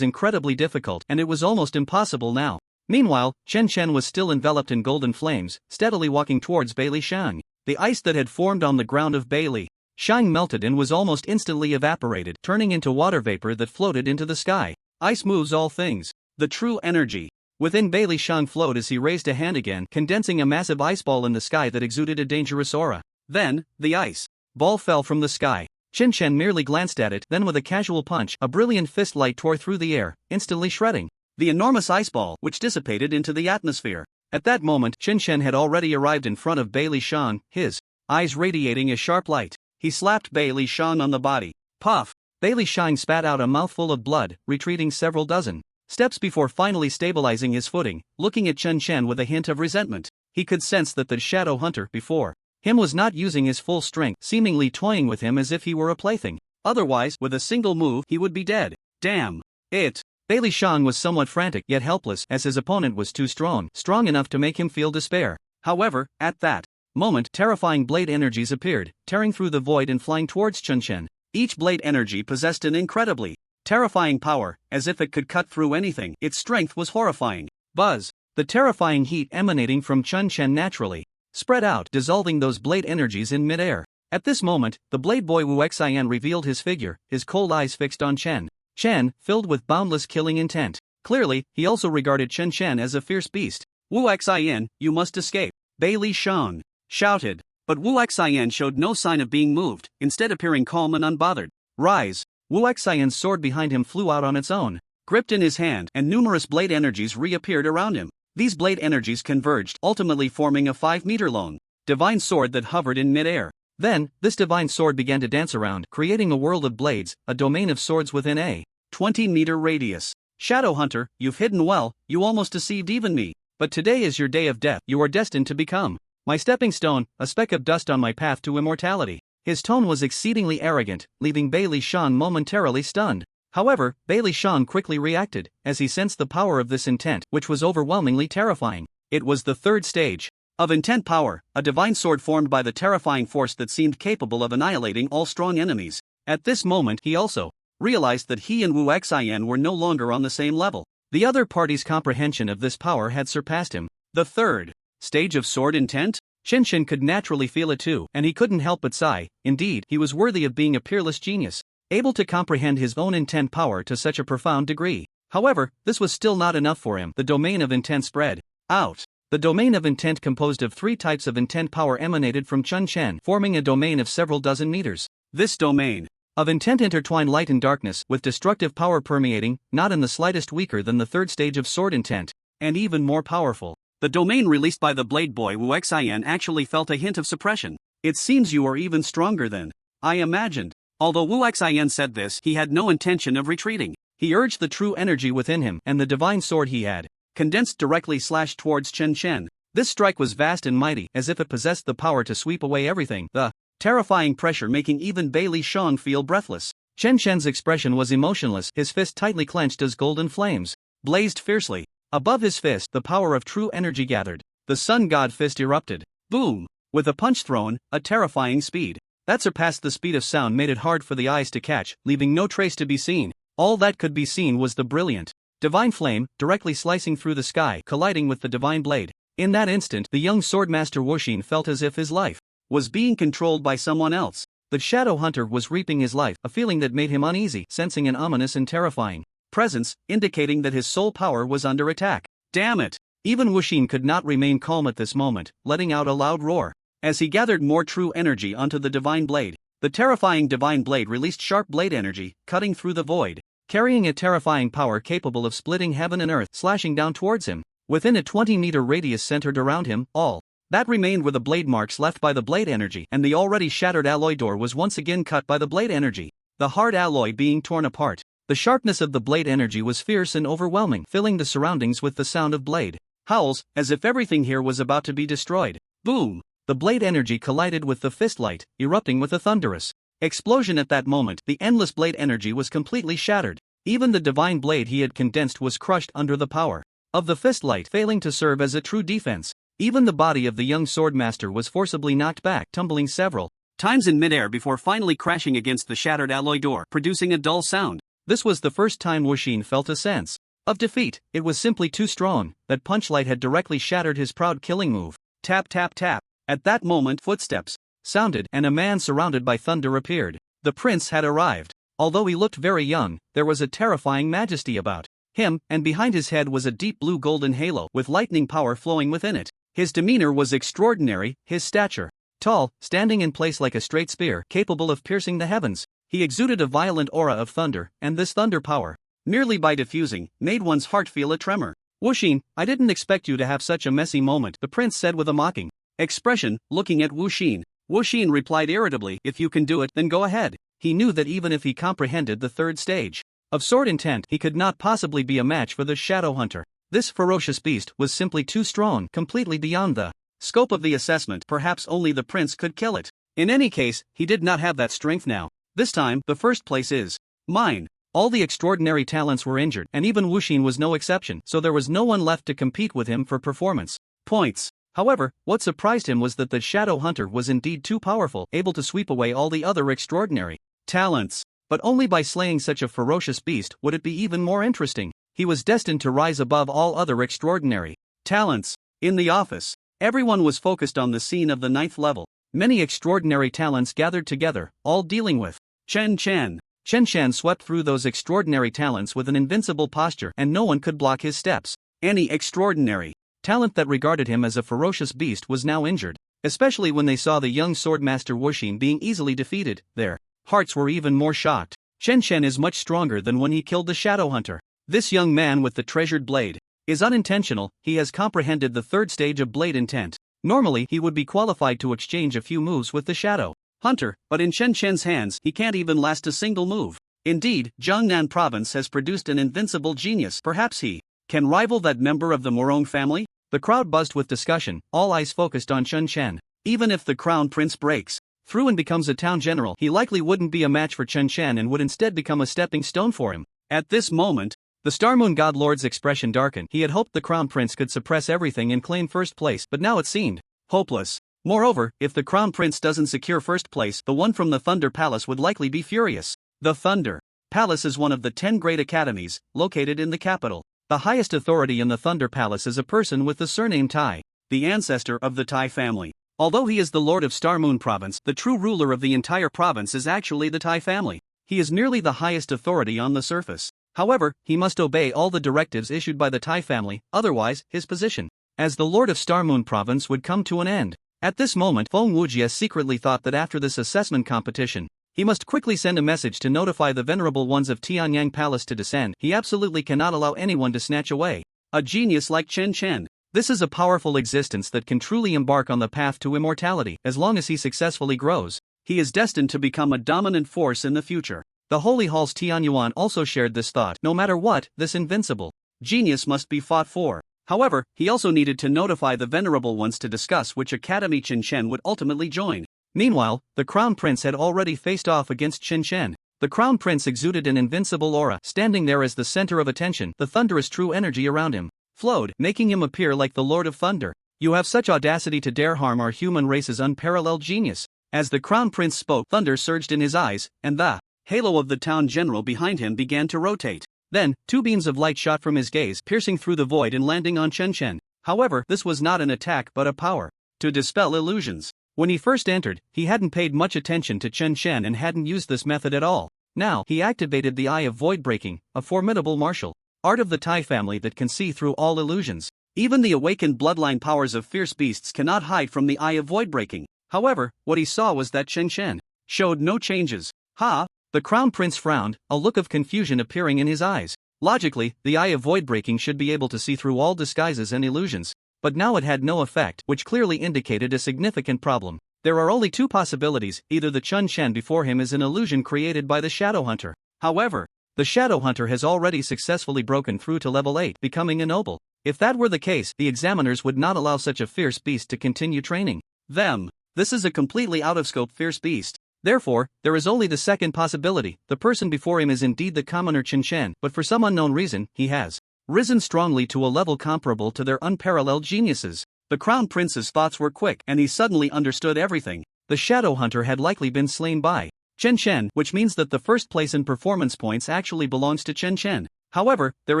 incredibly difficult, and it was almost impossible now. Meanwhile, Chen Chen was still enveloped in golden flames, steadily walking towards Bailey Shang. The ice that had formed on the ground of Bailey Shang melted and was almost instantly evaporated, turning into water vapor that floated into the sky. Ice moves all things. The true energy within Bailey Shang flowed as he raised a hand again, condensing a massive ice ball in the sky that exuded a dangerous aura. Then, the ice ball fell from the sky. Chen Chen merely glanced at it, then with a casual punch, a brilliant fist light tore through the air, instantly shredding the enormous ice ball, which dissipated into the atmosphere. At that moment, Chen Chen had already arrived in front of Bailey Shang, his eyes radiating a sharp light. He slapped Bailey Shang on the body. Puff! Bailey Shang spat out a mouthful of blood, retreating several dozen steps before finally stabilizing his footing, looking at Chen Chen with a hint of resentment. He could sense that the Shadow Hunter before him was not using his full strength, seemingly toying with him as if he were a plaything. Otherwise, with a single move, he would be dead. Damn it! Bailey Shang was somewhat frantic yet helpless, as his opponent was too strong enough to make him feel despair. However, at that moment, terrifying blade energies appeared, tearing through the void and flying towards Chen Chen. Each blade energy possessed an incredibly terrifying power, as if it could cut through anything. Its strength was horrifying. Buzz! The terrifying heat emanating from Chen Chen naturally spread out, dissolving those blade energies in midair. At this moment, the blade boy Wu Xian revealed his figure, his cold eyes fixed on Chen Chen, filled with boundless killing intent. Clearly, he also regarded Chen Chen as a fierce beast. "Wu Xian, you must escape," Bailey Shang shouted. But Wu Xian showed no sign of being moved, instead appearing calm and unbothered. "Rise!" Wu Xian's sword behind him flew out on its own, gripped in his hand, and numerous blade energies reappeared around him. These blade energies converged, ultimately forming a 5-meter-long divine sword that hovered in midair. Then, this divine sword began to dance around, creating a world of blades, a domain of swords within a 20-meter radius. "Shadow Hunter, you've hidden well, you almost deceived even me. But today is your day of death. You are destined to become my stepping stone, a speck of dust on my path to immortality." His tone was exceedingly arrogant, leaving Bailey Shang momentarily stunned. However, Bailey Shang quickly reacted, as he sensed the power of this intent, which was overwhelmingly terrifying. It was the 3rd stage of intent power, a divine sword formed by the terrifying force that seemed capable of annihilating all strong enemies. At this moment he also realized that he and Wu Xin were no longer on the same level. The other party's comprehension of this power had surpassed him. The third stage of sword intent? Chen Chen could naturally feel it too, and he couldn't help but sigh. Indeed, he was worthy of being a peerless genius, able to comprehend his own intent power to such a profound degree. However, this was still not enough for him. The domain of intent spread out. The domain of intent, composed of 3 types of intent power, emanated from Chen Chen, forming a domain of several dozen meters. This domain of intent intertwined light and darkness, with destructive power permeating, not in the slightest weaker than the third stage of sword intent, and even more powerful. The domain released by the Blade Boy Wu Xian actually felt a hint of suppression. It seems you are even stronger than I imagined. Although Wu Xian said this, he had no intention of retreating. He urged the true energy within him, and the divine sword he had condensed directly slashed towards Chen Chen. This strike was vast and mighty, as if it possessed the power to sweep away everything, the terrifying pressure making even Bailey Shang feel breathless. Chen Chen's expression was emotionless, his fist tightly clenched as golden flames blazed fiercely. Above his fist, the power of true energy gathered. The Sun God Fist erupted. Boom! With a punch thrown, a terrifying speed that surpassed the speed of sound made it hard for the eyes to catch, leaving no trace to be seen. All that could be seen was the brilliant divine flame, directly slicing through the sky, colliding with the divine blade. In that instant, the young swordmaster Wuxin felt as if his life was being controlled by someone else. The shadow hunter was reaping his life, a feeling that made him uneasy, sensing an ominous and terrifying presence, indicating that his soul power was under attack. Damn it! Even Wuxin could not remain calm at this moment, letting out a loud roar. As he gathered more true energy onto the divine blade, the terrifying divine blade released sharp blade energy, cutting through the void, carrying a terrifying power capable of splitting heaven and earth, slashing down towards him. Within a 20-meter radius centered around him, all that remained were the blade marks left by the blade energy, and the already shattered alloy door was once again cut by the blade energy, the hard alloy being torn apart. The sharpness of the blade energy was fierce and overwhelming, filling the surroundings with the sound of blade howls, as if everything here was about to be destroyed. Boom! The blade energy collided with the fist light, erupting with a thunderous explosion. At that moment, the endless blade energy was completely shattered. Even the divine blade he had condensed was crushed under the power of the fist light, failing to serve as a true defense. Even the body of the young swordmaster was forcibly knocked back, tumbling several times in midair before finally crashing against the shattered alloy door, producing a dull sound. This was the first time Wuxin felt a sense of defeat. It was simply too strong. That punchlight had directly shattered his proud killing move. Tap tap tap. At that moment, footsteps sounded, and a man surrounded by thunder appeared. The prince had arrived. Although he looked very young, there was a terrifying majesty about him, and behind his head was a deep blue golden halo with lightning power flowing within it. His demeanor was extraordinary, his stature tall, standing in place like a straight spear, capable of piercing the heavens. He exuded a violent aura of thunder, and this thunder power, merely by diffusing, made one's heart feel a tremor. Wuxin, I didn't expect you to have such a messy moment, the prince said with a mocking expression, looking at Wuxin. Wuxin replied irritably, if you can do it, then go ahead. He knew that even if he comprehended the third stage of sword intent, he could not possibly be a match for the shadow hunter. This ferocious beast was simply too strong, completely beyond the scope of the assessment. Perhaps only the prince could kill it. In any case, he did not have that strength now. This time, the first place is mine. All the extraordinary talents were injured, and even Wuxin was no exception, so there was no one left to compete with him for performance points. However, what surprised him was that the shadow hunter was indeed too powerful, able to sweep away all the other extraordinary talents. But only by slaying such a ferocious beast would it be even more interesting. He was destined to rise above all other extraordinary talents. In the office, everyone was focused on the scene of the 9th level. Many extraordinary talents gathered together, all dealing with Chen Chen. Chen Chen swept through those extraordinary talents with an invincible posture, and no one could block his steps. Any extraordinary talent that regarded him as a ferocious beast was now injured. Especially when they saw the young swordmaster Wuxin being easily defeated, their hearts were even more shocked. Chen Chen is much stronger than when he killed the shadow hunter. This young man with the treasured blade is unintentional. He has comprehended the third stage of blade intent. Normally, he would be qualified to exchange a few moves with the shadow hunter, but in Chen Chen's hands, he can't even last a single move. Indeed, Jiangnan province has produced an invincible genius. Perhaps he can rival that member of the Morong family? The crowd buzzed with discussion, all eyes focused on Chen Chen. Even if the crown prince breaks through and becomes a town general, he likely wouldn't be a match for Chen Chen and would instead become a stepping stone for him. At this moment, the Star Moon God Lord's expression darkened. He had hoped the crown prince could suppress everything and claim first place, but now it seemed hopeless. Moreover, if the Crown Prince doesn't secure first place, the one from the Thunder Palace would likely be furious. The Thunder Palace is one of the 10 great academies, located in the capital. The highest authority in the Thunder Palace is a person with the surname Tai, the ancestor of the Tai family. Although he is the Lord of Star Moon Province, the true ruler of the entire province is actually the Tai family. He is merely the highest authority on the surface. However, he must obey all the directives issued by the Tai family, otherwise, his position as the Lord of Star Moon Province would come to an end. At this moment, Feng Wujie secretly thought that after this assessment competition, he must quickly send a message to notify the venerable ones of Tianyang Palace to descend. He absolutely cannot allow anyone to snatch away a genius like Chen Chen. This is a powerful existence that can truly embark on the path to immortality. As long as he successfully grows, he is destined to become a dominant force in the future. The Holy Hall's Tianyuan also shared this thought. No matter what, this invincible genius must be fought for. However, he also needed to notify the venerable ones to discuss which academy Chen Chen would ultimately join. Meanwhile, the Crown Prince had already faced off against Chen Chen. The Crown Prince exuded an invincible aura, standing there as the center of attention. The thunderous true energy around him flowed, making him appear like the Lord of Thunder. You have such audacity to dare harm our human race's unparalleled genius. As the Crown Prince spoke, thunder surged in his eyes, and the halo of the town general behind him began to rotate. Then, 2 beams of light shot from his gaze, piercing through the void and landing on Chen Chen. However, this was not an attack but a power to dispel illusions. When he first entered, he hadn't paid much attention to Chen Chen and hadn't used this method at all. Now, he activated the Eye of Void Breaking, a formidable martial art of the Tai family that can see through all illusions. Even the awakened bloodline powers of fierce beasts cannot hide from the Eye of Void Breaking. However, what he saw was that Chen Chen showed no changes. Ha! The Crown Prince frowned, a look of confusion appearing in his eyes. Logically, the Eye of Void Breaking should be able to see through all disguises and illusions. But now it had no effect, which clearly indicated a significant problem. There are only 2 possibilities: either the Chen Chen before him is an illusion created by the Shadow Hunter. However, the Shadow Hunter has already successfully broken through to level 8, becoming a noble. If that were the case, the examiners would not allow such a fierce beast to continue training them. This is a completely out-of-scope fierce beast. Therefore, there is only the second possibility: the person before him is indeed the commoner Chen Chen, but for some unknown reason, he has risen strongly to a level comparable to their unparalleled geniuses. The Crown Prince's thoughts were quick, and he suddenly understood everything. The Shadow Hunter had likely been slain by Chen Chen, which means that the first place in performance points actually belongs to Chen Chen. However, there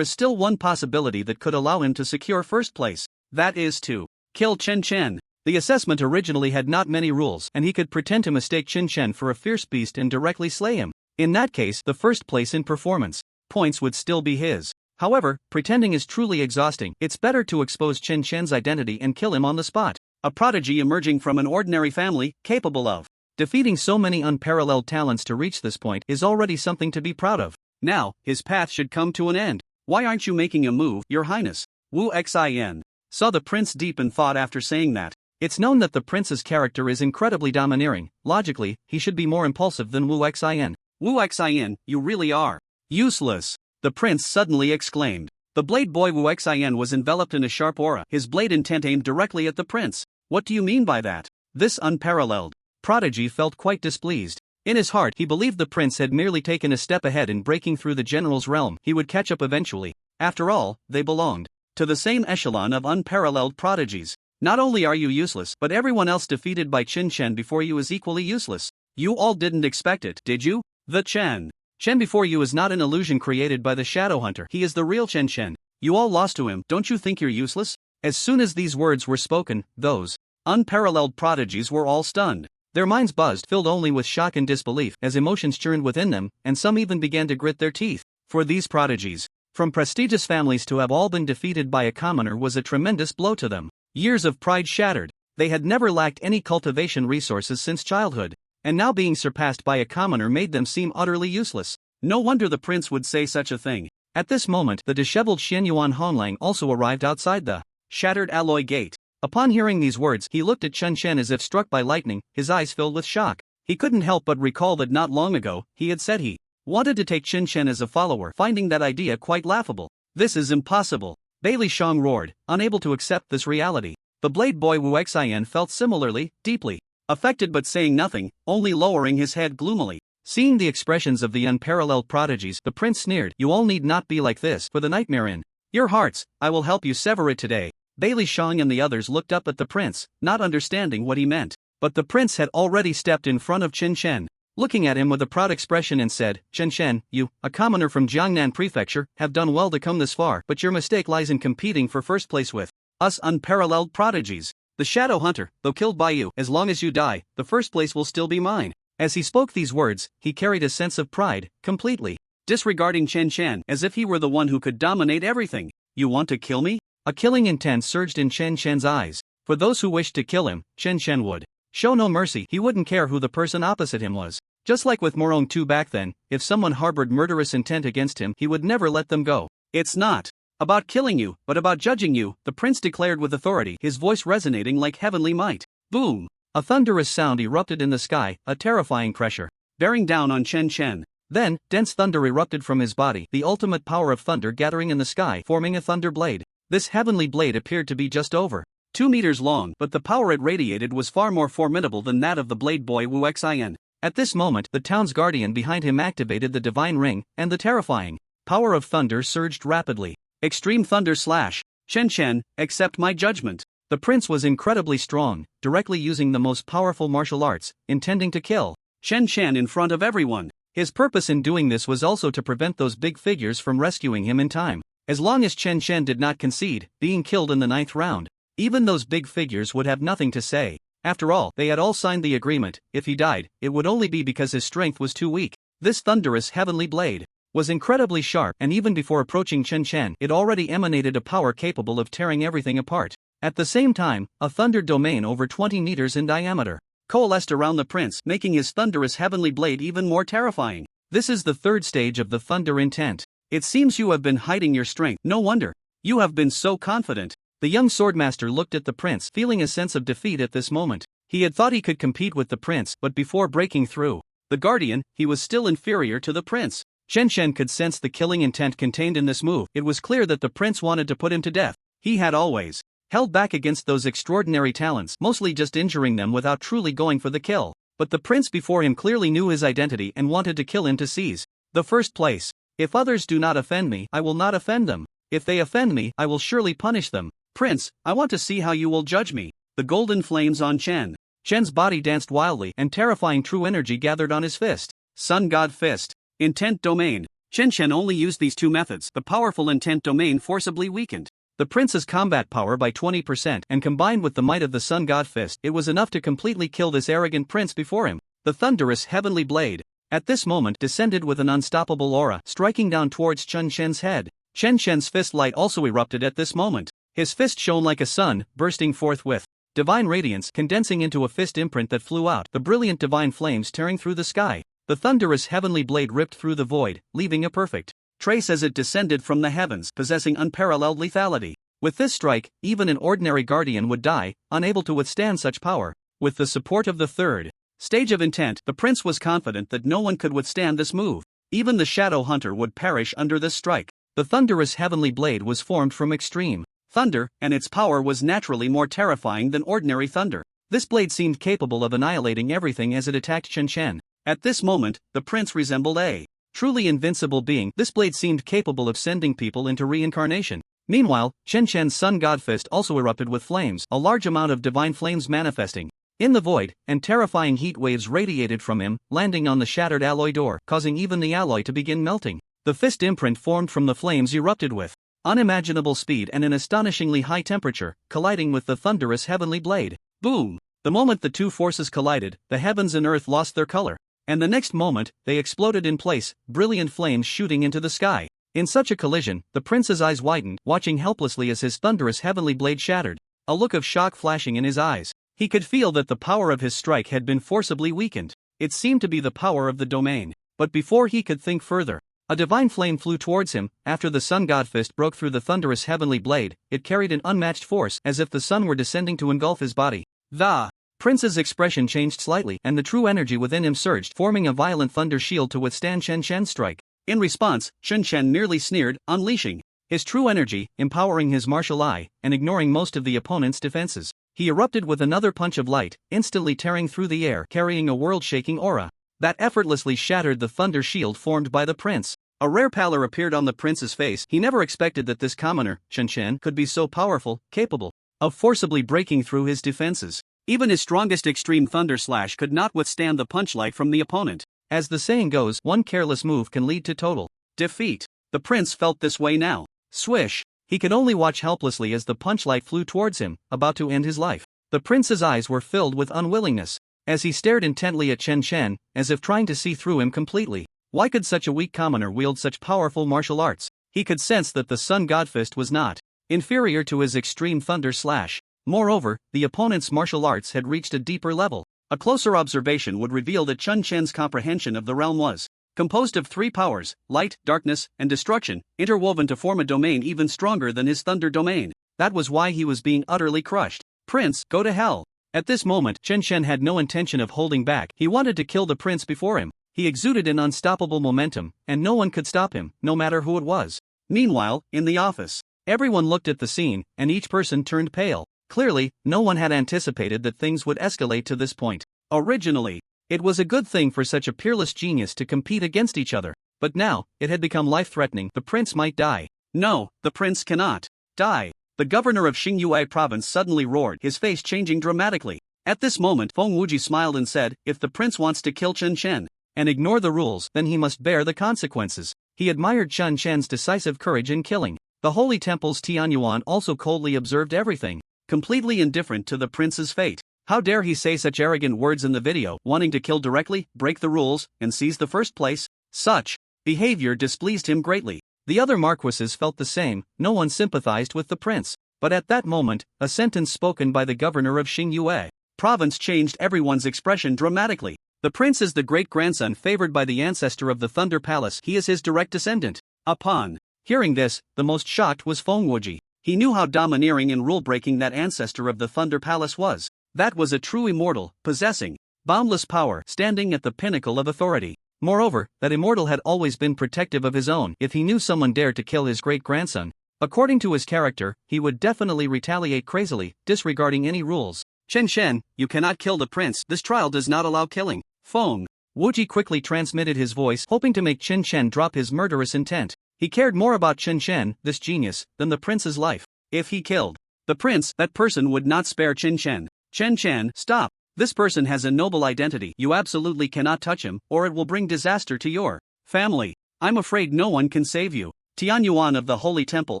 is still one possibility that could allow him to secure first place. That is to kill Chen Chen. The assessment originally had not many rules, and he could pretend to mistake Chen Chen for a fierce beast and directly slay him. In that case, the first place in performance points would still be his. However, pretending is truly exhausting. It's better to expose Chen Chen's identity and kill him on the spot. A prodigy emerging from an ordinary family, capable of defeating so many unparalleled talents to reach this point, is already something to be proud of. Now, his path should come to an end. Why aren't you making a move, Your Highness? Wu Xin saw the prince deep in thought after saying that. It's known that the prince's character is incredibly domineering. Logically, he should be more impulsive than Wu Xin. Wu Xin, you really are useless, the prince suddenly exclaimed. The blade boy Wu Xin was enveloped in a sharp aura, his blade intent aimed directly at the prince. What do you mean by that? This unparalleled prodigy felt quite displeased. In his heart, he believed the prince had merely taken a step ahead in breaking through the general's realm. He would catch up eventually. After all, they belonged to the same echelon of unparalleled prodigies. Not only are you useless, but everyone else defeated by Chen Chen before you is equally useless. You all didn't expect it, did you? The Chen before you is not an illusion created by the Shadow Hunter. He is the real Chen Chen. You all lost to him. Don't you think you're useless? As soon as these words were spoken, those unparalleled prodigies were all stunned. Their minds buzzed, filled only with shock and disbelief, as emotions churned within them, and some even began to grit their teeth. For these prodigies, from prestigious families, to have all been defeated by a commoner was a tremendous blow to them. Years of pride shattered. They had never lacked any cultivation resources since childhood, and now being surpassed by a commoner made them seem utterly useless. No wonder the prince would say such a thing. At this moment, the disheveled Xianyuan Honlang also arrived outside the shattered alloy gate. Upon hearing these words, he looked at Chen Chen as if struck by lightning, his eyes filled with shock. He couldn't help but recall that not long ago, he had said he wanted to take Chen Chen as a follower, finding that idea quite laughable. This is impossible. Bailey Shang roared, unable to accept this reality. The blade boy Wu Xian felt similarly, deeply affected but saying nothing, only lowering his head gloomily. Seeing the expressions of the unparalleled prodigies, the prince sneered. You all need not be like this, for the nightmare in your hearts, I will help you sever it today. Bailey Shang and the others looked up at the prince, not understanding what he meant. But the prince had already stepped in front of Chen Chen, looking at him with a proud expression and said, Chen Chen, you, a commoner from Jiangnan Prefecture, have done well to come this far, but your mistake lies in competing for first place with us unparalleled prodigies. The Shadow Hunter, though killed by you, as long as you die, the first place will still be mine. As he spoke these words, he carried a sense of pride, completely disregarding Chen Chen as if he were the one who could dominate everything. You want to kill me? A killing intent surged in Chen Chen's eyes. For those who wished to kill him, Chen Chen would show no mercy. He wouldn't care who the person opposite him was. Just like with Morong Tu back then, if someone harbored murderous intent against him, he would never let them go. It's not about killing you, but about judging you, the prince declared with authority, his voice resonating like heavenly might. Boom! A thunderous sound erupted in the sky, a terrifying pressure bearing down on Chen Chen. Then, dense thunder erupted from his body, the ultimate power of thunder gathering in the sky, forming a thunder blade. This heavenly blade appeared to be just over 2 meters long, but the power it radiated was far more formidable than that of the blade boy Wu Xin. At this moment, the town's guardian behind him activated the divine ring, and the terrifying power of thunder surged rapidly. Extreme Thunder Slash. Chen Chen, accept my judgment. The prince was incredibly strong, directly using the most powerful martial arts, intending to kill Chen Chen in front of everyone. His purpose in doing this was also to prevent those big figures from rescuing him in time. As long as Chen Chen did not concede, being killed in the 9th round, even those big figures would have nothing to say. After all, they had all signed the agreement. If he died, it would only be because his strength was too weak. This thunderous heavenly blade was incredibly sharp, and even before approaching Chen Chen, it already emanated a power capable of tearing everything apart. At the same time, a thunder domain over 20 meters in diameter coalesced around the prince, making his thunderous heavenly blade even more terrifying. This is the 3rd stage of the thunder intent. It seems you have been hiding your strength. No wonder. You have been so confident. The young swordmaster looked at the prince, feeling a sense of defeat at this moment. He had thought he could compete with the prince, but before breaking through the guardian, he was still inferior to the prince. Chen Chen could sense the killing intent contained in this move. It was clear that the prince wanted to put him to death. He had always held back against those extraordinary talents, mostly just injuring them without truly going for the kill. But the prince before him clearly knew his identity and wanted to kill him to seize the first place. If others do not offend me, I will not offend them. If they offend me, I will surely punish them. Prince, I want to see how you will judge me. The golden flames on Chen Chen's body danced wildly, and terrifying true energy gathered on his fist. Sun God Fist. Intent Domain. Chen Chen only used these 2 methods. The powerful intent domain forcibly weakened the prince's combat power by 20%, and combined with the might of the Sun God Fist, it was enough to completely kill this arrogant prince before him. The thunderous heavenly blade, at this moment, descended with an unstoppable aura, striking down towards Chen Chen's head. Chen Chen's fist light also erupted at this moment. His fist shone like a sun, bursting forth with divine radiance, condensing into a fist imprint that flew out, the brilliant divine flames tearing through the sky. The thunderous heavenly blade ripped through the void, leaving a perfect trace as it descended from the heavens, possessing unparalleled lethality. With this strike, even an ordinary guardian would die, unable to withstand such power. With the support of the 3rd stage of intent, the prince was confident that no one could withstand this move. Even the Shadow Hunter would perish under this strike. The thunderous heavenly blade was formed from extreme thunder, and its power was naturally more terrifying than ordinary thunder. This blade seemed capable of annihilating everything as it attacked Chen Chen. At this moment, the prince resembled a truly invincible being. This blade seemed capable of sending people into reincarnation. Meanwhile, Chen Chen's Sun God Fist also erupted with flames, a large amount of divine flames manifesting in the void, and terrifying heat waves radiated from him, landing on the shattered alloy door, causing even the alloy to begin melting. The fist imprint formed from the flames erupted with unimaginable speed and an astonishingly high temperature, colliding with the thunderous heavenly blade. Boom! The moment the 2 forces collided, the heavens and earth lost their color. And the next moment, they exploded in place, brilliant flames shooting into the sky. In such a collision, the prince's eyes widened, watching helplessly as his thunderous heavenly blade shattered, a look of shock flashing in his eyes. He could feel that the power of his strike had been forcibly weakened. It seemed to be the power of the domain. But before he could think further, a divine flame flew towards him. After the Sun God Fist broke through the thunderous heavenly blade, it carried an unmatched force, as if the sun were descending to engulf his body. The prince's expression changed slightly, and the true energy within him surged, forming a violent thunder shield to withstand Chen Chen's strike. In response, Chen Chen merely sneered, unleashing his true energy, empowering his martial eye, and ignoring most of the opponent's defenses. He erupted with another punch of light, instantly tearing through the air, carrying a world-shaking aura that effortlessly shattered the thunder shield formed by the prince. A rare pallor appeared on the prince's face. He never expected that this commoner, Chen Chen, could be so powerful, capable of forcibly breaking through his defenses. Even his strongest extreme thunder slash could not withstand the punchlight from the opponent. As the saying goes, one careless move can lead to total defeat. The prince felt this way now. Swish! He could only watch helplessly as the punchlight flew towards him, about to end his life. The prince's eyes were filled with unwillingness, as he stared intently at Chen Chen, as if trying to see through him completely. Why could such a weak commoner wield such powerful martial arts? He could sense that the Sun God Fist was not inferior to his extreme thunder slash. Moreover, the opponent's martial arts had reached a deeper level. A closer observation would reveal that Chen Chen's comprehension of the realm was composed of three powers: light, darkness, and destruction, interwoven to form a domain even stronger than his thunder domain. That was why he was being utterly crushed. Prince, go to hell! At this moment, Chen Chen had no intention of holding back. He wanted to kill the prince before him. He exuded an unstoppable momentum, and no one could stop him, no matter who it was. Meanwhile, in the office, everyone looked at the scene, and each person turned pale. Clearly, no one had anticipated that things would escalate to this point. Originally, it was a good thing for such a peerless genius to compete against each other, but now, it had become life-threatening. The prince might die. No, the prince cannot die. The governor of Xingyue province suddenly roared, his face changing dramatically. At this moment, Feng Wuji smiled and said, if the prince wants to kill Chen Chen and ignore the rules, then he must bear the consequences. He admired Chen Chen's decisive courage in killing. The holy temple's Tianyuan also coldly observed everything, completely indifferent to the prince's fate. How dare he say such arrogant words in the video, wanting to kill directly, break the rules, and seize the first place? Such behavior displeased him greatly. The other marquises felt the same. No one sympathized with the prince. But at that moment, a sentence spoken by the governor of Xingyue province changed everyone's expression dramatically. The prince is the great-grandson favored by the ancestor of the Thunder Palace. He is his direct descendant. Upon hearing this, the most shocked was Feng Wuji. He knew how domineering and rule-breaking that ancestor of the Thunder Palace was. That was a true immortal, possessing boundless power, standing at the pinnacle of authority. Moreover, that immortal had always been protective of his own. If he knew someone dared to kill his great-grandson, according to his character, he would definitely retaliate crazily, disregarding any rules. Chen Chen, you cannot kill the prince. This trial does not allow killing. Feng Wuji quickly transmitted his voice, hoping to make Chen Chen drop his murderous intent. He cared more about Chen Chen, this genius, than the prince's life. If he killed the prince, that person would not spare Chen Chen. Chen Chen, stop! This person has a noble identity. You absolutely cannot touch him, or it will bring disaster to your family. I'm afraid no one can save you. Tianyuan of the Holy Temple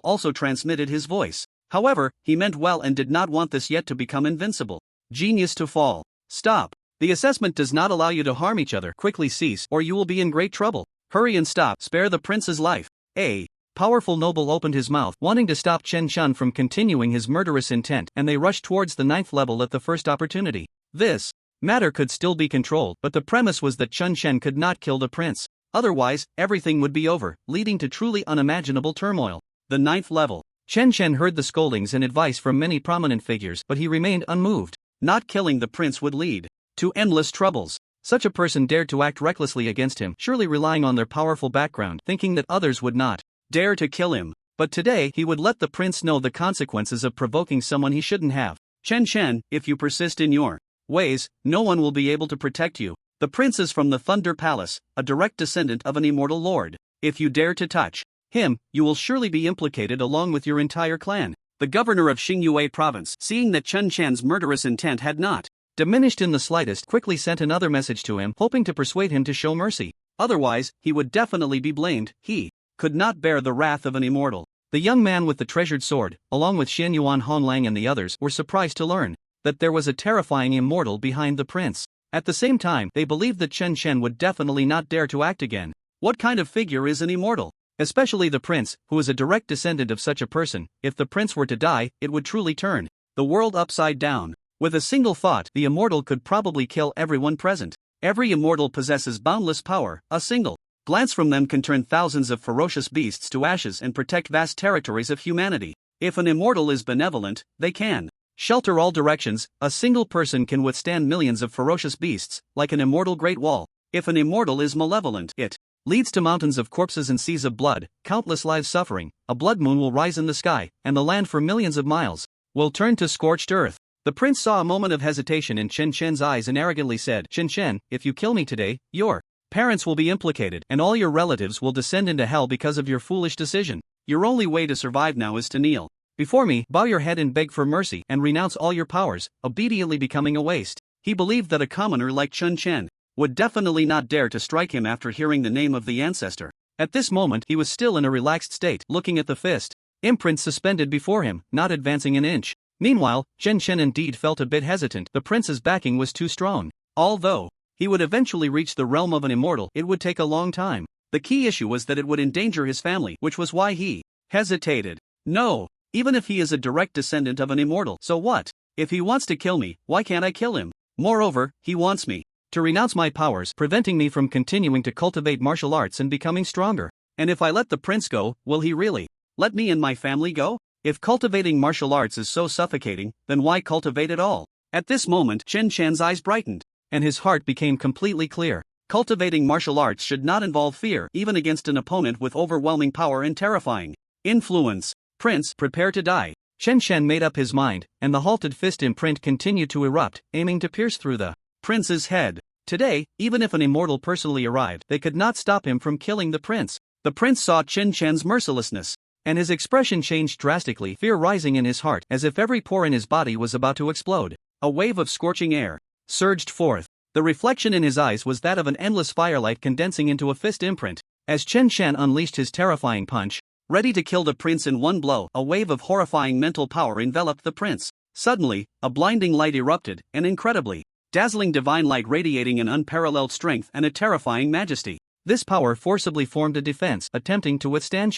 also transmitted his voice. However, he meant well and did not want this yet to become invincible genius to fall. Stop! The assessment does not allow you to harm each other. Quickly cease, or you will be in great trouble. Hurry and stop. Spare the prince's life. A powerful noble opened his mouth, wanting to stop Chen Chen from continuing his murderous intent, and they rushed towards the 9th level at the first opportunity. This matter could still be controlled, but the premise was that Chen Chen could not kill the prince. Otherwise, everything would be over, leading to truly unimaginable turmoil. The 9th level. Chen Chen heard the scoldings and advice from many prominent figures, but he remained unmoved. Not killing the prince would lead to endless troubles. Such a person dared to act recklessly against him, surely relying on their powerful background, thinking that others would not dare to kill him. But today he would let the prince know the consequences of provoking someone he shouldn't have. Chen Chen, if you persist in your ways, no one will be able to protect you. The prince is from the Thunder Palace, a direct descendant of an immortal lord. If you dare to touch him, you will surely be implicated along with your entire clan. The governor of Xingyue province, seeing that Chen Chen's murderous intent had not diminished in the slightest, quickly sent another message to him, hoping to persuade him to show mercy. Otherwise, he would definitely be blamed. He could not bear the wrath of an immortal. The young man with the treasured sword, along with Xian Yuan Honglang and the others, were surprised to learn that there was a terrifying immortal behind the prince. At the same time, they believed that Chen Chen would definitely not dare to act again. What kind of figure is an immortal? Especially the prince, who is a direct descendant of such a person. If the prince were to die, it would truly turn the world upside down. With a single thought, the immortal could probably kill everyone present. Every immortal possesses boundless power. A single glance from them can turn thousands of ferocious beasts to ashes and protect vast territories of humanity. If an immortal is benevolent, they can shelter all directions. A single person can withstand millions of ferocious beasts, like an immortal great wall. If an immortal is malevolent, it leads to mountains of corpses and seas of blood, countless lives suffering. A blood moon will rise in the sky, and the land for millions of miles will turn to scorched earth. The prince saw a moment of hesitation in Chen Chen's eyes and arrogantly said, Chen Chen, if you kill me today, your Parents will be implicated, and all your relatives will descend into hell because of your foolish decision. Your only way to survive now is to kneel before me, bow your head and beg for mercy, and renounce all your powers, obediently becoming a waste. He believed that a commoner like Chun Chen would definitely not dare to strike him after hearing the name of the ancestor. At this moment he was still in a relaxed state, looking at the fist imprint suspended before him, not advancing an inch. Meanwhile, Chen Chen indeed felt a bit hesitant. The prince's backing was too strong. Although he would eventually reach the realm of an immortal, it would take a long time. The key issue was that it would endanger his family, which was why he hesitated. No, even if he is a direct descendant of an immortal, so what? If he wants to kill me, why can't I kill him? Moreover, he wants me to renounce my powers, preventing me from continuing to cultivate martial arts and becoming stronger. And if I let the prince go, will he really let me and my family go? If cultivating martial arts is so suffocating, then why cultivate it all? At this moment, Chen Chan's eyes brightened, and his heart became completely clear. Cultivating martial arts should not involve fear, even against an opponent with overwhelming power and terrifying influence. Prince, prepare to die. Chen Chen made up his mind, and the halted fist imprint continued to erupt, aiming to pierce through the prince's head. Today, even if an immortal personally arrived, they could not stop him from killing the prince. The prince saw Chen Chen's mercilessness, and his expression changed drastically, fear rising in his heart, as if every pore in his body was about to explode. A wave of scorching air surged forth. The reflection in his eyes was that of an endless firelight condensing into a fist imprint. As Chen Chen unleashed his terrifying punch, ready to kill the prince in one blow, a wave of horrifying mental power enveloped the prince. Suddenly, a blinding light erupted, an incredibly dazzling divine light radiating an unparalleled strength and a terrifying majesty. This power forcibly formed a defense, attempting to withstand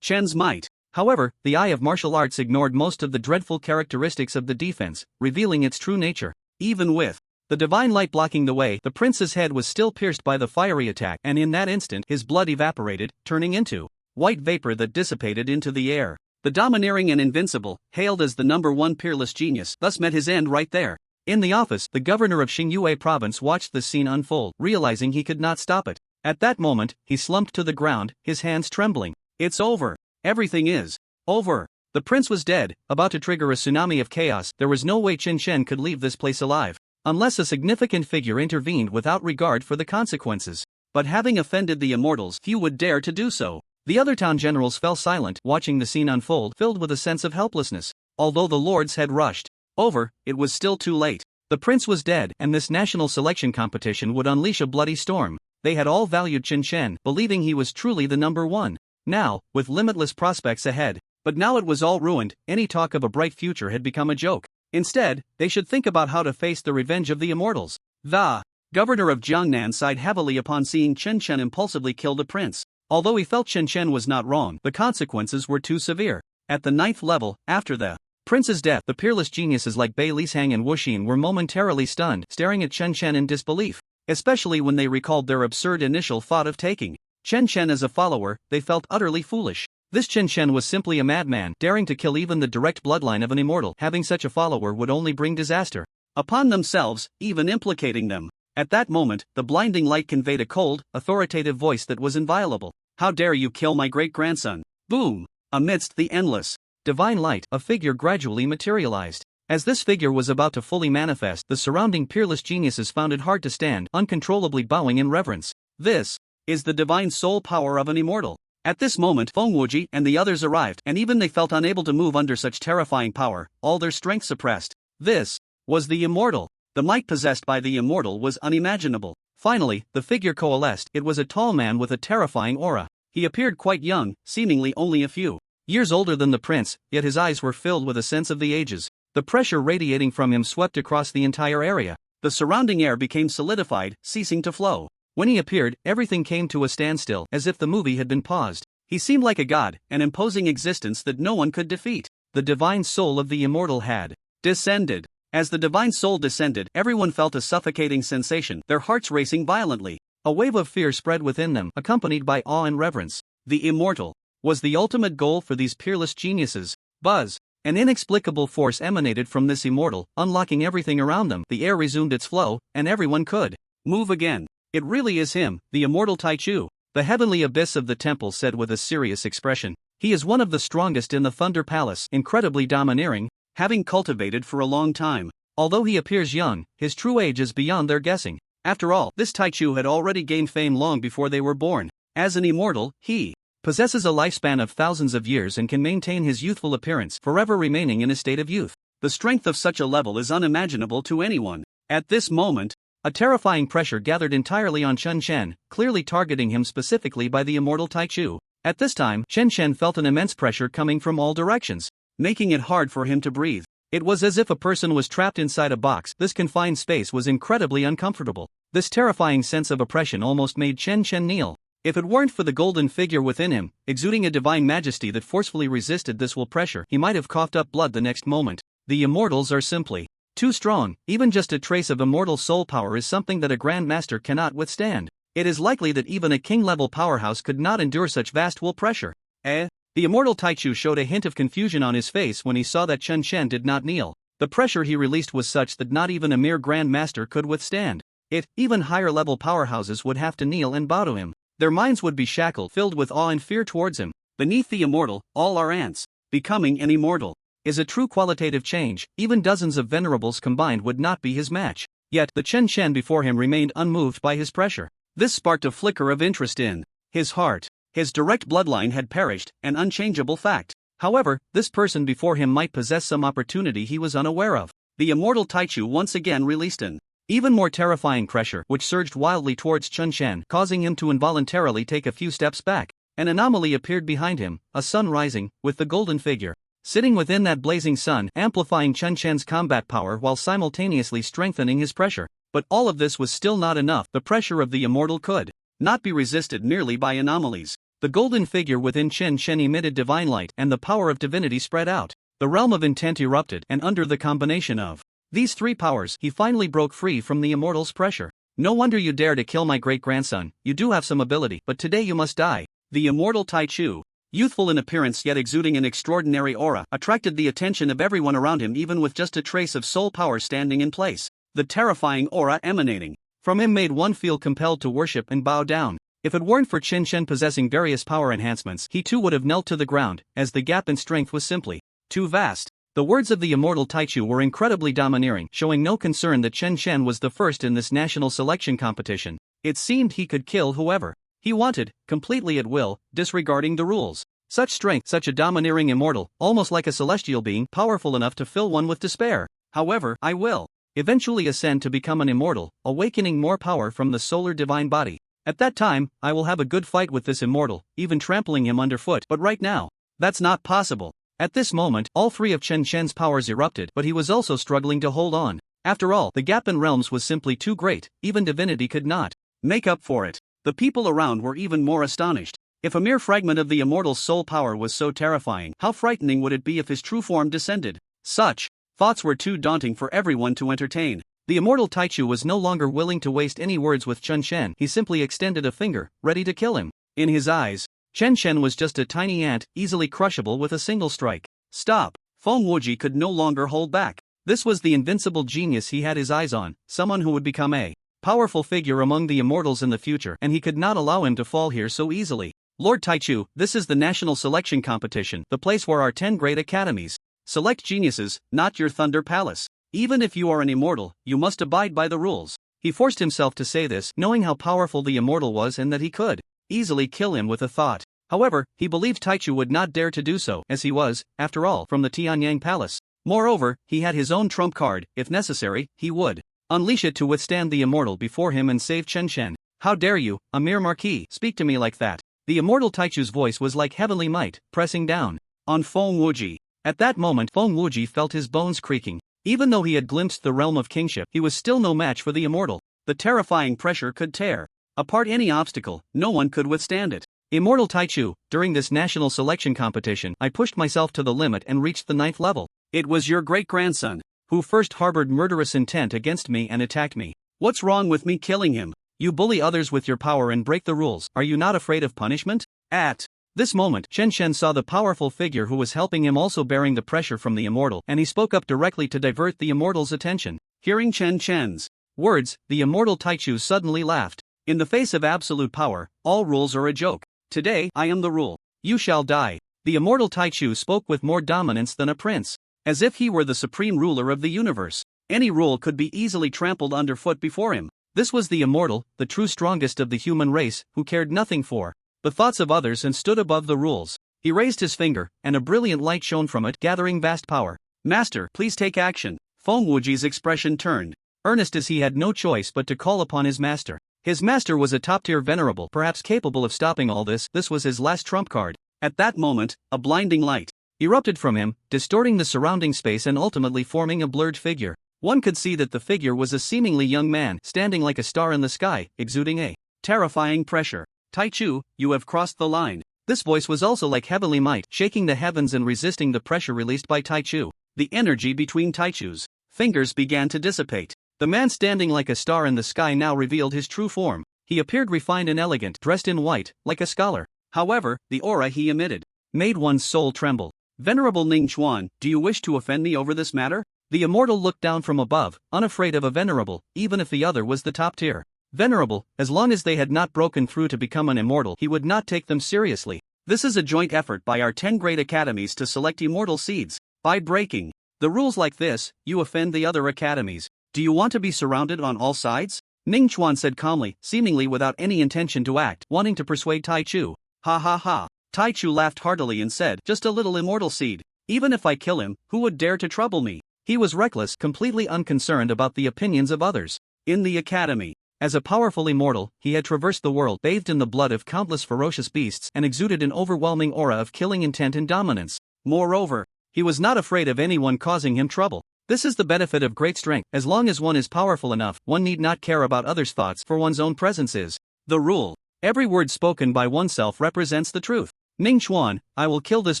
Chen's might. However, the eye of martial arts ignored most of the dreadful characteristics of the defense, revealing its true nature. Even with the divine light blocking the way, the prince's head was still pierced by the fiery attack, and in that instant his blood evaporated, turning into white vapor that dissipated into the air. The domineering and invincible, hailed as the #1 peerless genius, thus met his end right there. In the office, the governor of Xingyue province watched the scene unfold, realizing he could not stop it. At that moment, he slumped to the ground, his hands trembling. It's over. Everything is over. The prince was dead, about to trigger a tsunami of chaos. There was no way Chen Chen could leave this place alive, unless a significant figure intervened without regard for the consequences. But having offended the immortals, few would dare to do so. The other town generals fell silent, watching the scene unfold, filled with a sense of helplessness. Although the lords had rushed over, it was still too late. The prince was dead, and this national selection competition would unleash a bloody storm. They had all valued Chen Chen, believing he was truly the #1. Now, with limitless prospects ahead. But now it was all ruined. Any talk of a bright future had become a joke. Instead, they should think about how to face the revenge of the immortals. The governor of Jiangnan sighed heavily upon seeing Chen Chen impulsively kill the prince. Although he felt Chen Chen was not wrong, the consequences were too severe. At the 9th level, after the prince's death, the peerless geniuses like Bei Lishang and Wu Xin were momentarily stunned, staring at Chen Chen in disbelief. Especially when they recalled their absurd initial thought of taking Chen Chen as a follower, they felt utterly foolish. This Chen Chen was simply a madman, daring to kill even the direct bloodline of an immortal. Having such a follower would only bring disaster upon themselves, even implicating them. At that moment, the blinding light conveyed a cold, authoritative voice that was inviolable. How dare you kill my great-grandson? Boom! Amidst the endless divine light, a figure gradually materialized. As this figure was about to fully manifest, the surrounding peerless geniuses found it hard to stand, uncontrollably bowing in reverence. This is the divine soul power of an immortal. At this moment, Feng Wuji and the others arrived, and even they felt unable to move under such terrifying power, all their strength suppressed. This was the immortal. The might possessed by the immortal was unimaginable. Finally, the figure coalesced. It was a tall man with a terrifying aura. He appeared quite young, seemingly only a few years older than the prince, yet his eyes were filled with a sense of the ages. The pressure radiating from him swept across the entire area. The surrounding air became solidified, ceasing to flow. When he appeared, everything came to a standstill, as if the movie had been paused. He seemed like a god, an imposing existence that no one could defeat. The divine soul of the immortal had descended. As the divine soul descended, everyone felt a suffocating sensation, their hearts racing violently. A wave of fear spread within them, accompanied by awe and reverence. The immortal was the ultimate goal for these peerless geniuses. Buzz! An inexplicable force emanated from this immortal, unlocking everything around them. The air resumed its flow, and everyone could move again. It really is him, the immortal Taichu. The heavenly abyss of the temple said with a serious expression. He is one of the strongest in the Thunder Palace, incredibly domineering, having cultivated for a long time. Although he appears young, his true age is beyond their guessing. After all, this Taichu had already gained fame long before they were born. As an immortal, he possesses a lifespan of thousands of years and can maintain his youthful appearance, forever remaining in a state of youth. The strength of such a level is unimaginable to anyone. At this moment, a terrifying pressure gathered entirely on Chen Chen, clearly targeting him specifically by the immortal Taichu. At this time, Chen Chen felt an immense pressure coming from all directions, making it hard for him to breathe. It was as if a person was trapped inside a box. This confined space was incredibly uncomfortable. This terrifying sense of oppression almost made Chen Chen kneel. If it weren't for the golden figure within him, exuding a divine majesty that forcefully resisted this will pressure, he might have coughed up blood the next moment. The immortals are simply too strong. Even just a trace of immortal soul power is something that a grandmaster cannot withstand. It is likely that even a king-level powerhouse could not endure such vast will pressure. The immortal Taichu showed a hint of confusion on his face when he saw that Chen Chen did not kneel. The pressure he released was such that not even a mere grandmaster could withstand it. Even higher-level powerhouses would have to kneel and bow to him. Their minds would be shackled, filled with awe and fear towards him. Beneath the immortal, all are ants. Becoming an immortal is a true qualitative change. Even dozens of venerables combined would not be his match. Yet, the Chen Chen before him remained unmoved by his pressure. This sparked a flicker of interest in his heart. His direct bloodline had perished, an unchangeable fact. However, this person before him might possess some opportunity he was unaware of. The immortal Taichu once again released an even more terrifying pressure, which surged wildly towards Chen Chen, causing him to involuntarily take a few steps back. An anomaly appeared behind him, a sun rising, with the golden figure sitting within that blazing sun, amplifying Chen Chen's combat power while simultaneously strengthening his pressure. But all of this was still not enough. The pressure of the immortal could not be resisted merely by anomalies. The golden figure within Chen Chen emitted divine light, and the power of divinity spread out. The realm of intent erupted, and under the combination of these three powers, he finally broke free from the immortal's pressure. No wonder you dare to kill my great-grandson. You do have some ability, but today you must die. The immortal Taichu, youthful in appearance yet exuding an extraordinary aura, attracted the attention of everyone around him even with just a trace of soul power standing in place. The terrifying aura emanating from him made one feel compelled to worship and bow down. If it weren't for Chen Chen possessing various power enhancements, he too would have knelt to the ground, as the gap in strength was simply too vast. The words of the immortal Taichu were incredibly domineering, showing no concern that Chen Chen was the first in this national selection competition. It seemed he could kill whoever he wanted, completely at will, disregarding the rules. Such strength, such a domineering immortal, almost like a celestial being, powerful enough to fill one with despair. However, I will eventually ascend to become an immortal, awakening more power from the solar divine body. At that time, I will have a good fight with this immortal, even trampling him underfoot. But right now, that's not possible. At this moment, all three of Chen Chen's powers erupted, but he was also struggling to hold on. After all, the gap in realms was simply too great. Even divinity could not make up for it. The people around were even more astonished. If a mere fragment of the immortal's soul power was so terrifying, how frightening would it be if his true form descended? Such thoughts were too daunting for everyone to entertain. The immortal Taichu was no longer willing to waste any words with Chen Chen. He simply extended a finger, ready to kill him. In his eyes, Chen Chen was just a tiny ant, easily crushable with a single strike. Stop! Feng Wuji could no longer hold back. This was the invincible genius he had his eyes on, someone who would become a powerful figure among the immortals in the future, and he could not allow him to fall here so easily. Lord Taichu, this is the national selection competition, the place where our 10 great academies select geniuses, not your Thunder Palace. Even if you are an immortal, you must abide by the rules. He forced himself to say this, knowing how powerful the immortal was and that he could easily kill him with a thought. However, he believed Taichu would not dare to do so, as he was, after all, from the Tianyang Palace. Moreover, he had his own trump card. If necessary, he would unleash it to withstand the immortal before him and save Chen Chen. How dare you, a mere marquis, speak to me like that? The immortal Taichu's voice was like heavenly might, pressing down on Feng Wuji. At that moment, Feng Wuji felt his bones creaking. Even though he had glimpsed the realm of kingship, he was still no match for the immortal. The terrifying pressure could tear apart any obstacle. No one could withstand it. Immortal Taichu, during this national selection competition, I pushed myself to the limit and reached the 9th level. It was your great-grandson who first harbored murderous intent against me and attacked me. What's wrong with me killing him? You bully others with your power and break the rules. Are you not afraid of punishment? At this moment, Chen Chen saw the powerful figure who was helping him also bearing the pressure from the immortal, and he spoke up directly to divert the immortal's attention. Hearing Chen Chen's words, the immortal Taichu suddenly laughed. In the face of absolute power, all rules are a joke. Today, I am the rule. You shall die. The immortal Taichu spoke with more dominance than a prince, as if he were the supreme ruler of the universe. Any rule could be easily trampled underfoot before him. This was the immortal, the true strongest of the human race, who cared nothing for the thoughts of others and stood above the rules. He raised his finger, and a brilliant light shone from it, gathering vast power. "Master, please take action." Feng Wuji's expression turned earnest as he had no choice but to call upon his master. His master was a top-tier venerable, perhaps capable of stopping all this. This was his last trump card. At that moment, a blinding light erupted from him, distorting the surrounding space and ultimately forming a blurred figure. One could see that the figure was a seemingly young man, standing like a star in the sky, exuding a terrifying pressure. "Taichu, you have crossed the line." This voice was also like heavenly might, shaking the heavens and resisting the pressure released by Taichu. The energy between Taichu's fingers began to dissipate. The man standing like a star in the sky now revealed his true form. He appeared refined and elegant, dressed in white, like a scholar. However, the aura he emitted made one's soul tremble. "Venerable Ning Chuan, do you wish to offend me over this matter?" The immortal looked down from above, unafraid of a venerable, even if the other was the top tier. Venerable, as long as they had not broken through to become an immortal, he would not take them seriously. "This is a joint effort by our 10 great academies to select immortal seeds. By breaking the rules like this, you offend the other academies. Do you want to be surrounded on all sides?" Ning Chuan said calmly, seemingly without any intention to act, wanting to persuade Taichu. "Ha ha ha." Taichu laughed heartily and said, "Just a little immortal seed. Even if I kill him, who would dare to trouble me?" He was reckless, completely unconcerned about the opinions of others. In the academy, as a powerful immortal, he had traversed the world, bathed in the blood of countless ferocious beasts, and exuded an overwhelming aura of killing intent and dominance. Moreover, he was not afraid of anyone causing him trouble. This is the benefit of great strength. As long as one is powerful enough, one need not care about others' thoughts, for one's own presence is the rule. Every word spoken by oneself represents the truth. "Ning Chuan, I will kill this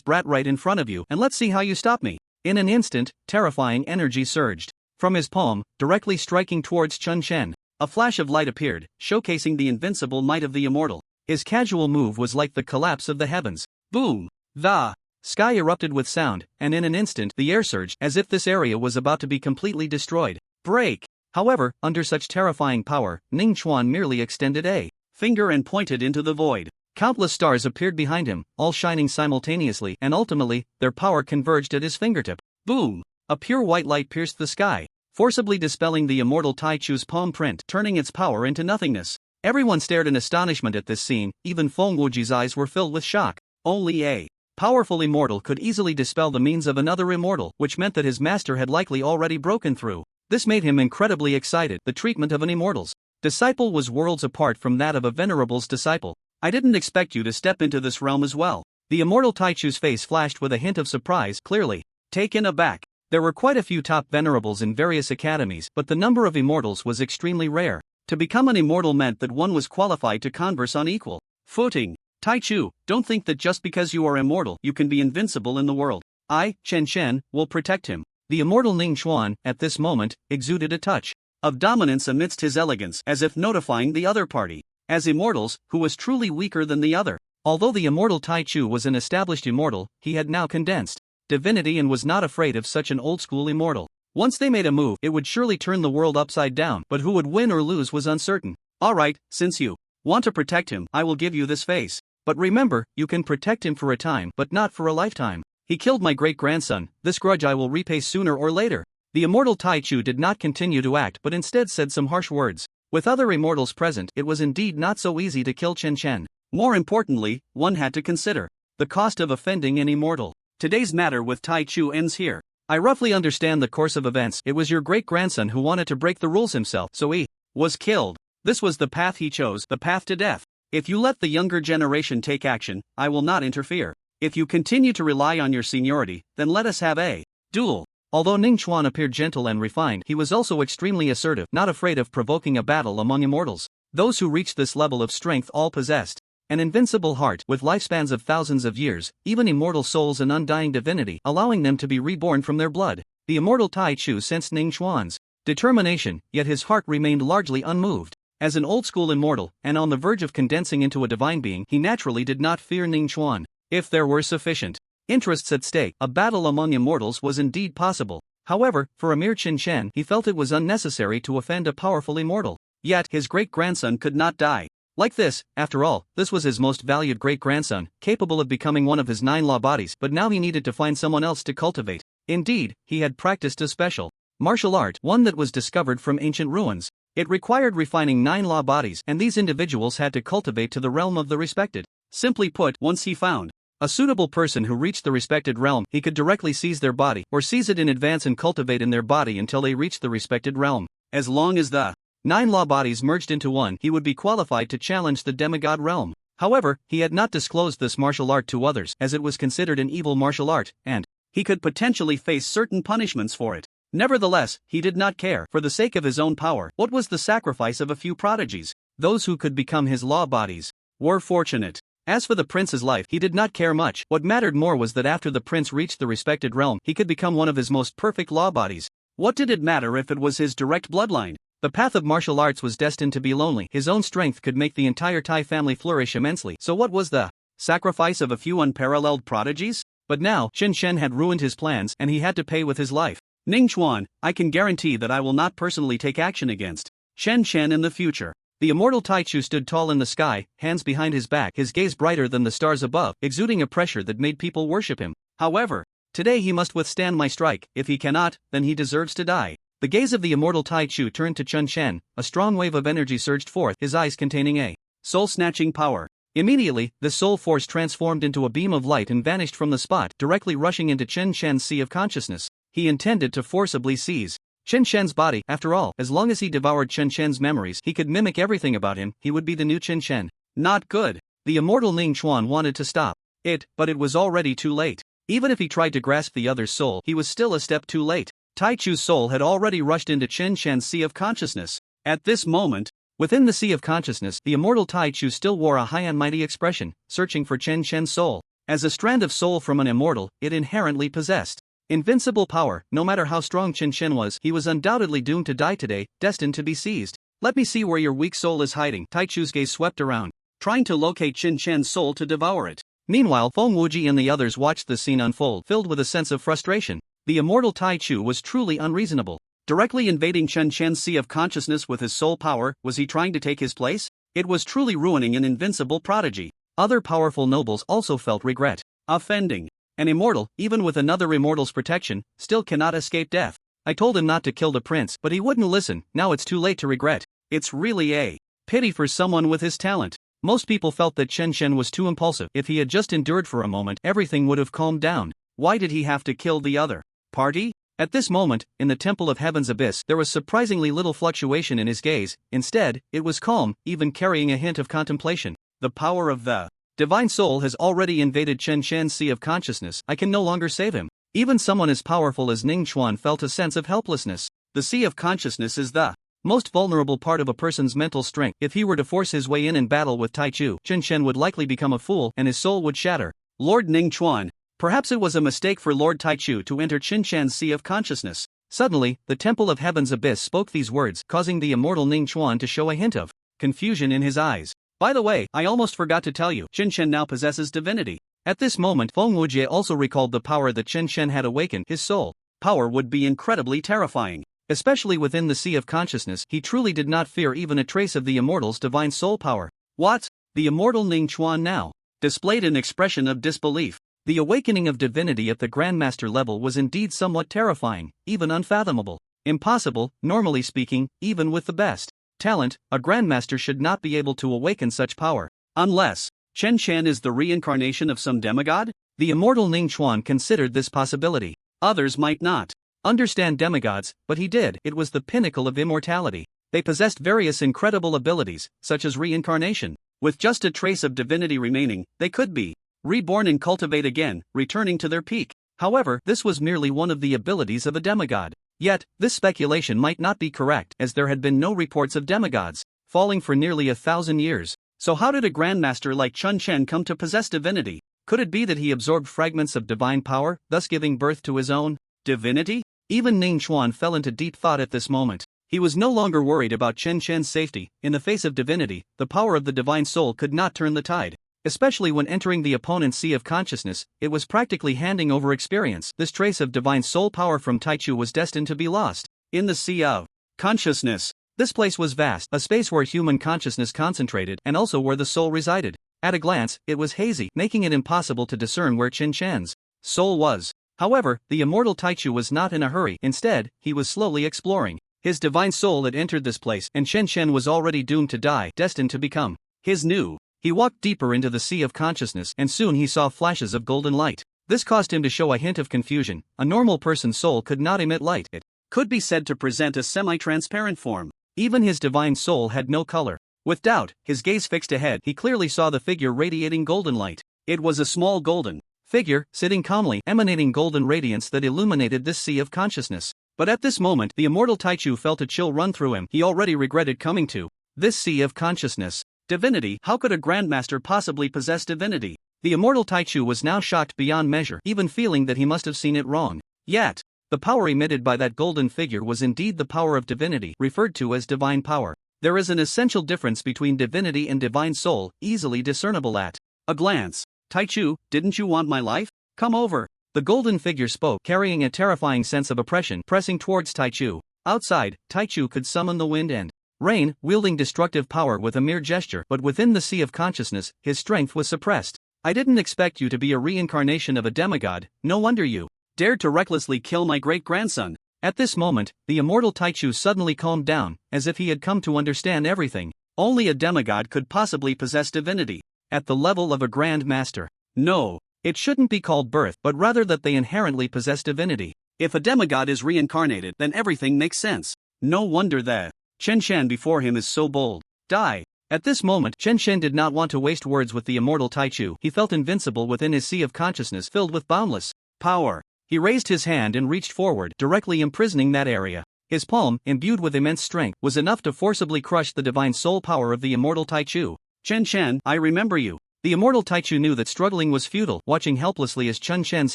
brat right in front of you, and let's see how you stop me." In an instant, terrifying energy surged from his palm, directly striking towards Chun Shen. A flash of light appeared, showcasing the invincible might of the immortal. His casual move was like the collapse of the heavens. Boom! The sky erupted with sound, and in an instant the air surged, as if this area was about to be completely destroyed. Break! However, under such terrifying power, Ning Chuan merely extended a finger and pointed into the void. Countless stars appeared behind him, all shining simultaneously, and ultimately, their power converged at his fingertip. Boom! A pure white light pierced the sky, forcibly dispelling the immortal Taichu's palm print, turning its power into nothingness. Everyone stared in astonishment at this scene, even Feng Wuji's eyes were filled with shock. Only a powerful immortal could easily dispel the means of another immortal, which meant that his master had likely already broken through. This made him incredibly excited. The treatment of an immortal's disciple was worlds apart from that of a venerable's disciple. "I didn't expect you to step into this realm as well." The immortal Taichu's face flashed with a hint of surprise, clearly taken aback. There were quite a few top venerables in various academies, but the number of immortals was extremely rare. To become an immortal meant that one was qualified to converse on equal footing. "Taichu, don't think that just because you are immortal, you can be invincible in the world. I, Chen Shen, will protect him." The immortal Ning Chuan, at this moment, exuded a touch of dominance amidst his elegance, as if notifying the other party, as immortals, who was truly weaker than the other. Although the immortal Taichu was an established immortal, he had now condensed divinity and was not afraid of such an old-school immortal. Once they made a move, it would surely turn the world upside down, but who would win or lose was uncertain. "Alright, since you want to protect him, I will give you this face. But remember, you can protect him for a time, but not for a lifetime. He killed my great-grandson, this grudge I will repay sooner or later." The immortal Taichu did not continue to act but instead said some harsh words. With other immortals present, it was indeed not so easy to kill Chen Shen. More importantly, one had to consider the cost of offending an immortal. Today's matter with Taichu ends here. I roughly understand the course of events. It was your great-grandson who wanted to break the rules himself, so he was killed. This was the path he chose, the path to death. If you let the younger generation take action, I will not interfere. If you continue to rely on your seniority, then let us have a duel. Although Ning Chuan appeared gentle and refined, he was also extremely assertive, not afraid of provoking a battle among immortals. Those who reached this level of strength all possessed an invincible heart with lifespans of thousands of years, even immortal souls and undying divinity, allowing them to be reborn from their blood. The immortal Taichu sensed Ning Chuan's determination, yet his heart remained largely unmoved. As an old-school immortal, and on the verge of condensing into a divine being, he naturally did not fear Ning Chuan. If there were sufficient interests at stake, a battle among immortals was indeed possible. However, for a mere Chen Shen, he felt it was unnecessary to offend a powerful immortal. Yet, his great-grandson could not die like this. After all, this was his most valued great-grandson, capable of becoming one of his 9 law bodies, but now he needed to find someone else to cultivate. Indeed, he had practiced a special martial art, one that was discovered from ancient ruins. It required refining 9 law bodies, and these individuals had to cultivate to the realm of the respected. Simply put, once he found a suitable person who reached the respected realm, he could directly seize their body, or seize it in advance and cultivate in their body until they reached the respected realm. As long as the 9 law bodies merged into one, he would be qualified to challenge the demigod realm. However, he had not disclosed this martial art to others, as it was considered an evil martial art, and he could potentially face certain punishments for it. Nevertheless, he did not care. For the sake of his own power, what was the sacrifice of a few prodigies? Those who could become his law bodies were fortunate. As for the prince's life, he did not care much. What mattered more was that after the prince reached the respected realm, he could become one of his most perfect law bodies. What did it matter if it was his direct bloodline? The path of martial arts was destined to be lonely. His own strength could make the entire Tai family flourish immensely. So what was the sacrifice of a few unparalleled prodigies? But now, Chen Shen had ruined his plans, and he had to pay with his life. Ning Chuan, I can guarantee that I will not personally take action against Chen Shen in the future. The immortal Taichu stood tall in the sky, hands behind his back, his gaze brighter than the stars above, exuding a pressure that made people worship him. However, today he must withstand my strike. If he cannot, then he deserves to die. The gaze of the immortal Taichu turned to Chen Shen, a strong wave of energy surged forth, his eyes containing a soul-snatching power. Immediately, this soul force transformed into a beam of light and vanished from the spot, directly rushing into Chen Shen's sea of consciousness. He intended to forcibly seize Chen Shen's body. After all, as long as he devoured Chen Shen's memories, he could mimic everything about him. He would be the new Chen Shen. Not good. The immortal Ning Chuan wanted to stop it, but it was already too late. Even if he tried to grasp the other's soul, he was still a step too late. Taichu's soul had already rushed into Chen Shen's sea of consciousness. At this moment, within the sea of consciousness, the immortal Taichu still wore a high and mighty expression, searching for Chen Shen's soul. As a strand of soul from an immortal, it inherently possessed invincible power. No matter how strong Chen Shen was, he was undoubtedly doomed to die today, destined to be seized. Let me see where your weak soul is hiding. Taichu's gaze swept around, trying to locate Chen Shen's soul to devour it. Meanwhile, Feng Wuji and the others watched the scene unfold, filled with a sense of frustration. The immortal Taichu was truly unreasonable. Directly invading Chen Shen's sea of consciousness with his soul power, was he trying to take his place? It was truly ruining an invincible prodigy. Other powerful nobles also felt regret. Offending. An immortal, even with another immortal's protection, still cannot escape death. I told him not to kill the prince, but he wouldn't listen. Now it's too late to regret. It's really a pity for someone with his talent. Most people felt that Chen Shen was too impulsive. If he had just endured for a moment, everything would have calmed down. Why did he have to kill the other party? At this moment, in the Temple of Heaven's abyss, there was surprisingly little fluctuation in his gaze. Instead, it was calm, even carrying a hint of contemplation. The power of the divine soul has already invaded Chen Shen's sea of consciousness. I can no longer save him. Even someone as powerful as Ning Chuan felt a sense of helplessness. The sea of consciousness is the most vulnerable part of a person's mental strength. If he were to force his way in battle with Taichu, Chen Shen would likely become a fool and his soul would shatter. Lord Ning Chuan. Perhaps it was a mistake for Lord Taichu to enter Chen Shen's sea of consciousness. Suddenly, the Temple of Heaven's abyss spoke these words, causing the immortal Ning Chuan to show a hint of confusion in his eyes. By the way, I almost forgot to tell you, Chen Shen now possesses divinity. At this moment, Feng Wujie also recalled the power that Chen Shen had awakened. His soul power would be incredibly terrifying. Especially within the sea of consciousness, he truly did not fear even a trace of the immortal's divine soul power. What? The immortal Ning Chuan now displayed an expression of disbelief. The awakening of divinity at the Grandmaster level was indeed somewhat terrifying, even unfathomable. Impossible, normally speaking, even with the best talent, a Grandmaster should not be able to awaken such power. Unless Chen Shen is the reincarnation of some demigod? The immortal Ning Chuan considered this possibility. Others might not understand demigods, but he did. It was the pinnacle of immortality. They possessed various incredible abilities, such as reincarnation. With just a trace of divinity remaining, they could be reborn and cultivate again, returning to their peak. However, this was merely one of the abilities of a demigod. Yet, this speculation might not be correct, as there had been no reports of demigods falling for nearly 1,000 years. So how did a grandmaster like Chen Shen come to possess divinity? Could it be that he absorbed fragments of divine power, thus giving birth to his own divinity? Even Ning Chuan fell into deep thought at this moment. He was no longer worried about Chen Shen's safety. In the face of divinity, the power of the divine soul could not turn the tide. Especially when entering the opponent's sea of consciousness, it was practically handing over experience. This trace of divine soul power from Taichu was destined to be lost. In the sea of consciousness, this place was vast, a space where human consciousness concentrated and also where the soul resided. At a glance, it was hazy, making it impossible to discern where Chen Shen's soul was. However, the immortal Taichu was not in a hurry. Instead, he was slowly exploring. His divine soul had entered this place, and Chen Chen was already doomed to die, destined to become his new. He walked deeper into the sea of consciousness, and soon he saw flashes of golden light. This caused him to show a hint of confusion. A normal person's soul could not emit light. It could be said to present a semi-transparent form. Even his divine soul had no color. With doubt, his gaze fixed ahead, he clearly saw the figure radiating golden light. It was a small golden figure, sitting calmly, emanating golden radiance that illuminated this sea of consciousness. But at this moment, the immortal Taichu felt a chill run through him. He already regretted coming to this sea of consciousness. Divinity? How could a grandmaster possibly possess divinity? The immortal Taichu was now shocked beyond measure, even feeling that he must have seen it wrong. Yet, the power emitted by that golden figure was indeed the power of divinity, referred to as divine power. There is an essential difference between divinity and divine soul, easily discernible at a glance. Taichu, didn't you want my life? Come over. The golden figure spoke, carrying a terrifying sense of oppression, pressing towards Taichu. Outside, Taichu could summon the wind and rain, wielding destructive power with a mere gesture, but within the sea of consciousness, his strength was suppressed. I didn't expect you to be a reincarnation of a demigod. No wonder you dared to recklessly kill my great-grandson. At this moment, the immortal Taichu suddenly calmed down, as if he had come to understand everything. Only a demigod could possibly possess divinity. At the level of a grand master. No, it shouldn't be called birth, but rather that they inherently possess divinity. If a demigod is reincarnated, then everything makes sense. No wonder the Chen Chen before him is so bold. Die. At this moment, Chen Chen did not want to waste words with the immortal Taichu. He felt invincible within his sea of consciousness filled with boundless power. He raised his hand and reached forward, directly imprisoning that area. His palm, imbued with immense strength, was enough to forcibly crush the divine soul power of the immortal Taichu. Chen Chen, I remember you. The immortal Taichu knew that struggling was futile, watching helplessly as Chen Chen's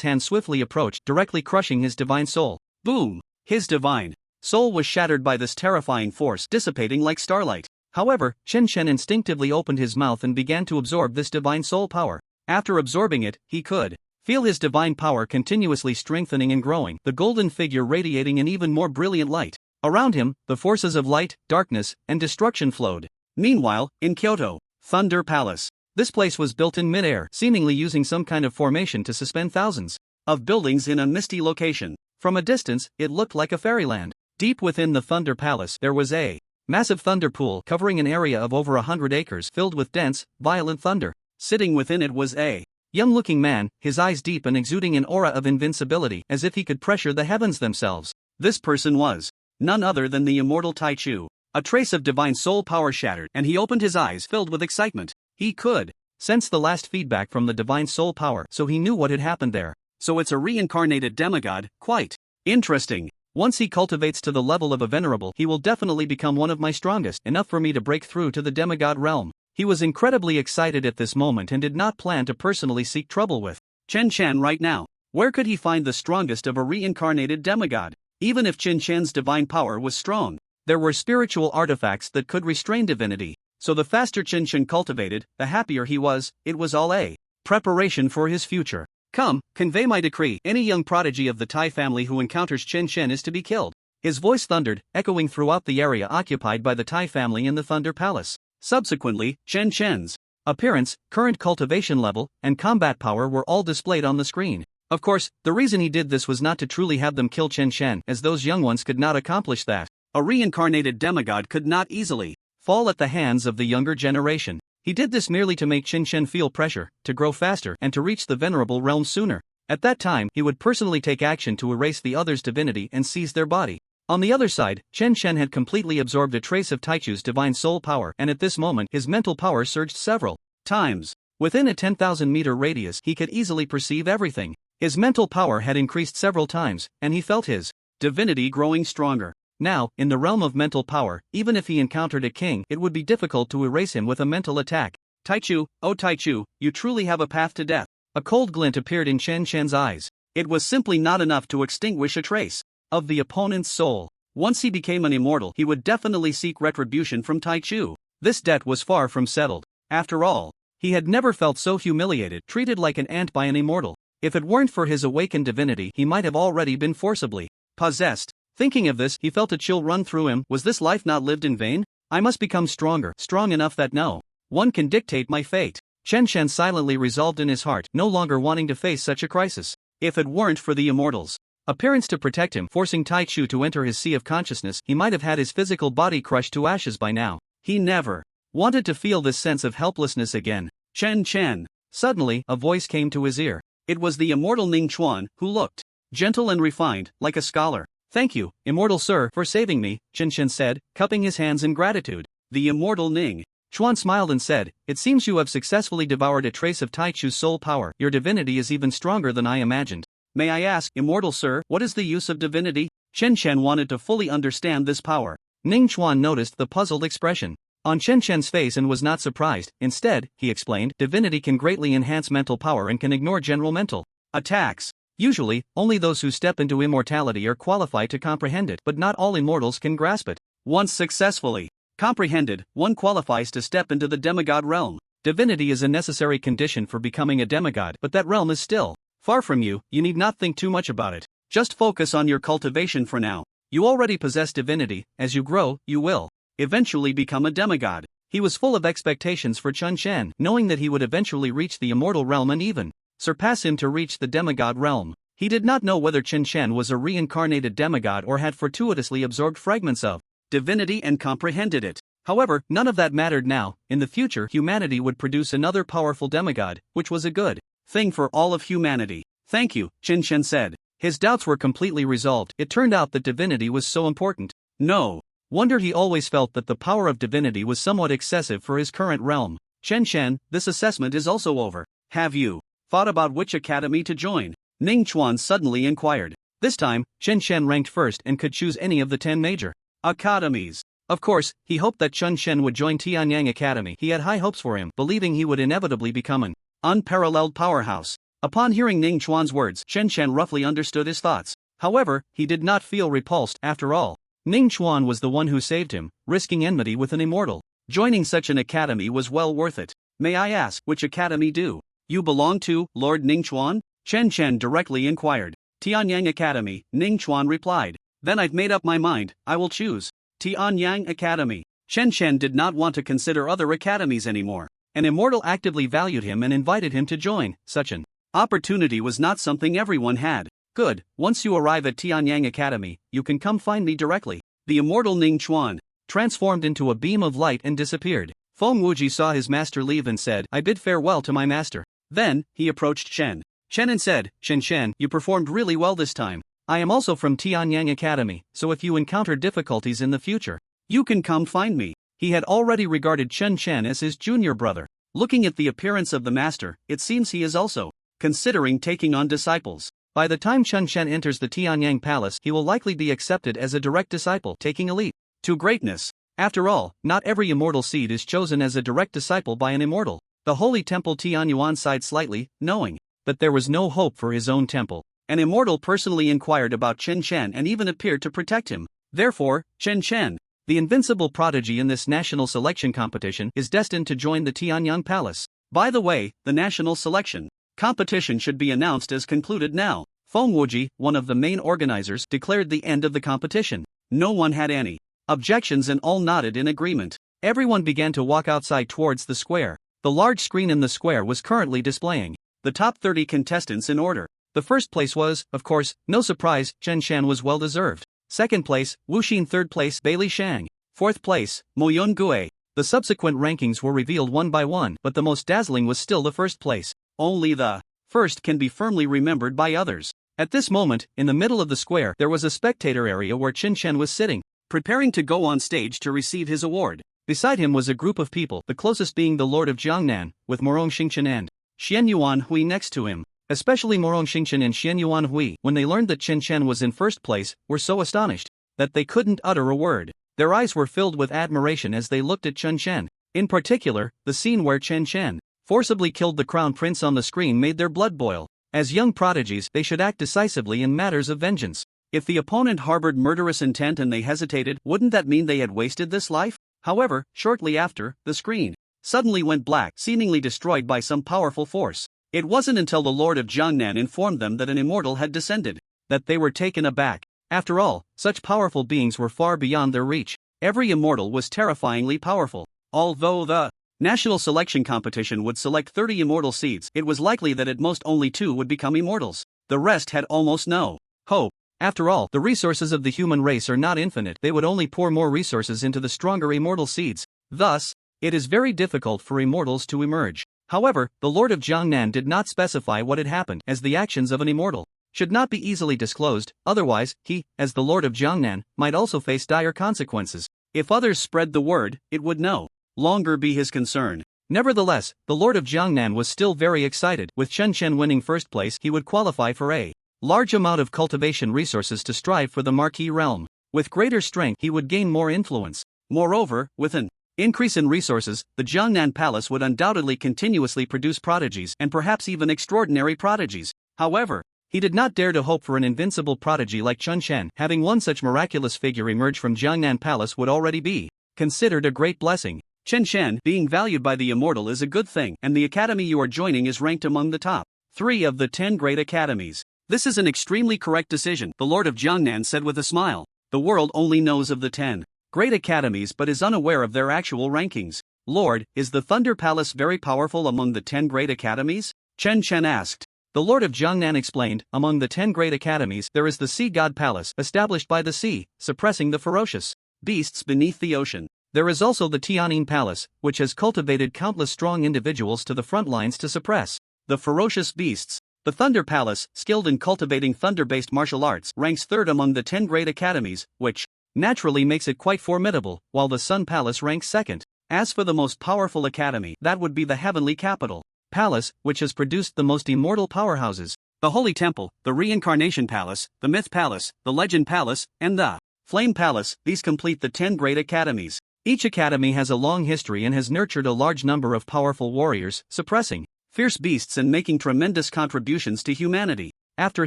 hand swiftly approached, directly crushing his divine soul. Boom! His divine soul was shattered by this terrifying force, dissipating like starlight. However, Chen Chen instinctively opened his mouth and began to absorb this divine soul power. After absorbing it, he could feel his divine power continuously strengthening and growing, the golden figure radiating an even more brilliant light. Around him, the forces of light, darkness, and destruction flowed. Meanwhile, in Kyoto, Thunder Palace. This place was built in mid-air, seemingly using some kind of formation to suspend thousands of buildings in a misty location. From a distance, it looked like a fairyland. Deep within the Thunder Palace, there was a massive thunder pool covering an area of over 100 acres filled with dense, violent thunder. Sitting within it was a young-looking man, his eyes deep and exuding an aura of invincibility, as if he could pressure the heavens themselves. This person was none other than the immortal Taichu. A trace of divine soul power shattered, and he opened his eyes filled with excitement. He could sense the last feedback from the divine soul power, so he knew what had happened there. So it's a reincarnated demigod, quite interesting. Once he cultivates to the level of a venerable, he will definitely become one of my strongest, enough for me to break through to the demigod realm. He was incredibly excited at this moment and did not plan to personally seek trouble with Chen Chen right now. Where could he find the strongest of a reincarnated demigod? Even if Chen Chen's divine power was strong, there were spiritual artifacts that could restrain divinity. So the faster Chen Chen cultivated, the happier he was. It was all a preparation for his future. Come, convey my decree. Any young prodigy of the Tai family who encounters Chen Chen is to be killed. His voice thundered, echoing throughout the area occupied by the Tai family in the Thunder Palace. Subsequently, Chen Chen's appearance, current cultivation level, and combat power were all displayed on the screen. Of course, the reason he did this was not to truly have them kill Chen Chen, as those young ones could not accomplish that. A reincarnated demigod could not easily fall at the hands of the younger generation. He did this merely to make Chen Chen feel pressure, to grow faster, and to reach the venerable realm sooner. At that time, he would personally take action to erase the other's divinity and seize their body. On the other side, Chen Chen had completely absorbed a trace of Taichu's divine soul power, and at this moment his mental power surged several times. Within a 10,000-meter radius, he could easily perceive everything. His mental power had increased several times, and he felt his divinity growing stronger. Now, in the realm of mental power, even if he encountered a king, it would be difficult to erase him with a mental attack. Taichu, oh Taichu, you truly have a path to death. A cold glint appeared in Chen Chen's eyes. It was simply not enough to extinguish a trace of the opponent's soul. Once he became an immortal, he would definitely seek retribution from Taichu. This debt was far from settled. After all, he had never felt so humiliated, treated like an ant by an immortal. If it weren't for his awakened divinity, he might have already been forcibly possessed. Thinking of this, he felt a chill run through him. Was this life not lived in vain? I must become stronger, strong enough that no one can dictate my fate. Chen Chen silently resolved in his heart, no longer wanting to face such a crisis. If it weren't for the immortals, appearance to protect him, forcing Taichu to enter his sea of consciousness. He might have had his physical body crushed to ashes by now. He never wanted to feel this sense of helplessness again. Chen Chen. Suddenly, a voice came to his ear. It was the immortal Ning Chuan, who looked gentle and refined, like a scholar. "Thank you, immortal sir, for saving me," Chen Chen said, cupping his hands in gratitude. The immortal Ning Chuan smiled and said, "It seems you have successfully devoured a trace of Taichu's soul power. Your divinity is even stronger than I imagined." "May I ask, immortal sir, what is the use of divinity?" Chen Chen wanted to fully understand this power. Ning Chuan noticed the puzzled expression on Chen Chen's face and was not surprised. Instead, he explained, divinity can greatly enhance mental power and can ignore general mental attacks. Usually, only those who step into immortality are qualified to comprehend it, but not all immortals can grasp it. Once successfully comprehended, one qualifies to step into the demigod realm. Divinity is a necessary condition for becoming a demigod, but that realm is still far from you. You need not think too much about it. Just focus on your cultivation for now. You already possess divinity. As you grow, you will eventually become a demigod. He was full of expectations for Chen Chen, knowing that he would eventually reach the immortal realm and even surpass him to reach the demigod realm. He did not know whether Chen Chen was a reincarnated demigod or had fortuitously absorbed fragments of divinity and comprehended it. However, none of that mattered now. In the future, humanity would produce another powerful demigod, which was a good thing for all of humanity. "Thank you," Chen Chen said. His doubts were completely resolved. It turned out that divinity was so important. No wonder he always felt that the power of divinity was somewhat excessive for his current realm. "Chen Chen, this assessment is also over. Have you thought about which academy to join?" Ning Chuan suddenly inquired. This time, Chen Chen ranked first and could choose any of the 10 major academies. Of course, he hoped that Chen Chen would join Tianyang Academy. He had high hopes for him, believing he would inevitably become an unparalleled powerhouse. Upon hearing Ning Chuan's words, Chen Chen roughly understood his thoughts. However, he did not feel repulsed. After all, Ning Chuan was the one who saved him, risking enmity with an immortal. Joining such an academy was well worth it. "May I ask, which academy do you belong to, Lord Ning Chuan?" Chen Chen directly inquired. "Tianyang Academy," Ning Chuan replied. "Then I've made up my mind, I will choose Tianyang Academy." Chen Chen did not want to consider other academies anymore. An immortal actively valued him and invited him to join. Such an opportunity was not something everyone had. "Good, once you arrive at Tianyang Academy, you can come find me directly." The immortal Ning Chuan transformed into a beam of light and disappeared. Feng Wuji saw his master leave and said, "I bid farewell to my master." Then, he approached Chen Chen and said, "Chen Chen, you performed really well this time. I am also from Tianyang Academy, so if you encounter difficulties in the future, you can come find me." He had already regarded Chen Chen as his junior brother. Looking at the appearance of the master, it seems he is also considering taking on disciples. By the time Chen Chen enters the Tianyang Palace, he will likely be accepted as a direct disciple, taking a leap to greatness. After all, not every immortal seed is chosen as a direct disciple by an immortal. The Holy Temple Tianyuan sighed slightly, knowing that there was no hope for his own temple. An immortal personally inquired about Chen Chen and even appeared to protect him. Therefore, Chen Chen, the invincible prodigy in this national selection competition, is destined to join the Tianyang Palace. By the way, the national selection competition should be announced as concluded now. Feng Wuji, one of the main organizers, declared the end of the competition. No one had any objections and all nodded in agreement. Everyone began to walk outside towards the square. The large screen in the square was currently displaying the top 30 contestants in order. The first place was, of course, no surprise, Chen Chen was well deserved. Second place, Wu Xin. Third place, Bailey Shang. Fourth place, Mo Yun Gue. The subsequent rankings were revealed one by one, but the most dazzling was still the first place. Only the first can be firmly remembered by others. At this moment, in the middle of the square, there was a spectator area where Chen Chen was sitting, preparing to go on stage to receive his award. Beside him was a group of people, the closest being the Lord of Jiangnan, with Morong Xingchen and Xian Yuan Hui next to him. Especially Morong Xingchen and Xian Yuan Hui, when they learned that Chen Chen was in first place, were so astonished that they couldn't utter a word. Their eyes were filled with admiration as they looked at Chen Chen. In particular, the scene where Chen Chen forcibly killed the crown prince on the screen made their blood boil. As young prodigies, they should act decisively in matters of vengeance. If the opponent harbored murderous intent and they hesitated, wouldn't that mean they had wasted this life? However, shortly after, the screen suddenly went black, seemingly destroyed by some powerful force. It wasn't until the Lord of Jiangnan informed them that an immortal had descended that they were taken aback. After all, such powerful beings were far beyond their reach. Every immortal was terrifyingly powerful. Although the national selection competition would select 30 immortal seeds, it was likely that at most only 2 would become immortals. The rest had almost no hope. After all, the resources of the human race are not infinite. They would only pour more resources into the stronger immortal seeds. Thus, it is very difficult for immortals to emerge. However, the Lord of Jiangnan did not specify what had happened, as the actions of an immortal should not be easily disclosed, otherwise, he, as the Lord of Jiangnan, might also face dire consequences. If others spread the word, it would no longer be his concern. Nevertheless, the Lord of Jiangnan was still very excited. With Chen Chen winning first place, he would qualify for a large amount of cultivation resources to strive for the Marquis realm. With greater strength, he would gain more influence. Moreover, with an increase in resources, the Jiangnan Palace would undoubtedly continuously produce prodigies and perhaps even extraordinary prodigies. However, he did not dare to hope for an invincible prodigy like Chen Chen. Having one such miraculous figure emerge from Jiangnan Palace would already be considered a great blessing. Chen Chen being valued by the immortal is a good thing, and the academy you are joining is ranked among the top 3 of the 10 great academies. This is an extremely correct decision, the Lord of Jiangnan said with a smile. The world only knows of the 10 great academies but is unaware of their actual rankings. Lord, is the Thunder Palace very powerful among the 10 great academies? Chen Chen asked. The Lord of Jiangnan explained, among the 10 great academies there is the Sea God Palace, established by the sea, suppressing the ferocious beasts beneath the ocean. There is also the Tianyin Palace, which has cultivated countless strong individuals to the front lines to suppress the ferocious beasts. The Thunder Palace, skilled in cultivating thunder-based martial arts, ranks 3rd among the 10 great academies, which naturally makes it quite formidable, while the Sun Palace ranks 2nd. As for the most powerful academy, that would be the Heavenly Capital Palace, which has produced the most immortal powerhouses. The Holy Temple, the Reincarnation Palace, the Myth Palace, the Legend Palace, and the Flame Palace, these complete the 10 great academies. Each academy has a long history and has nurtured a large number of powerful warriors, suppressing fierce beasts and making tremendous contributions to humanity. After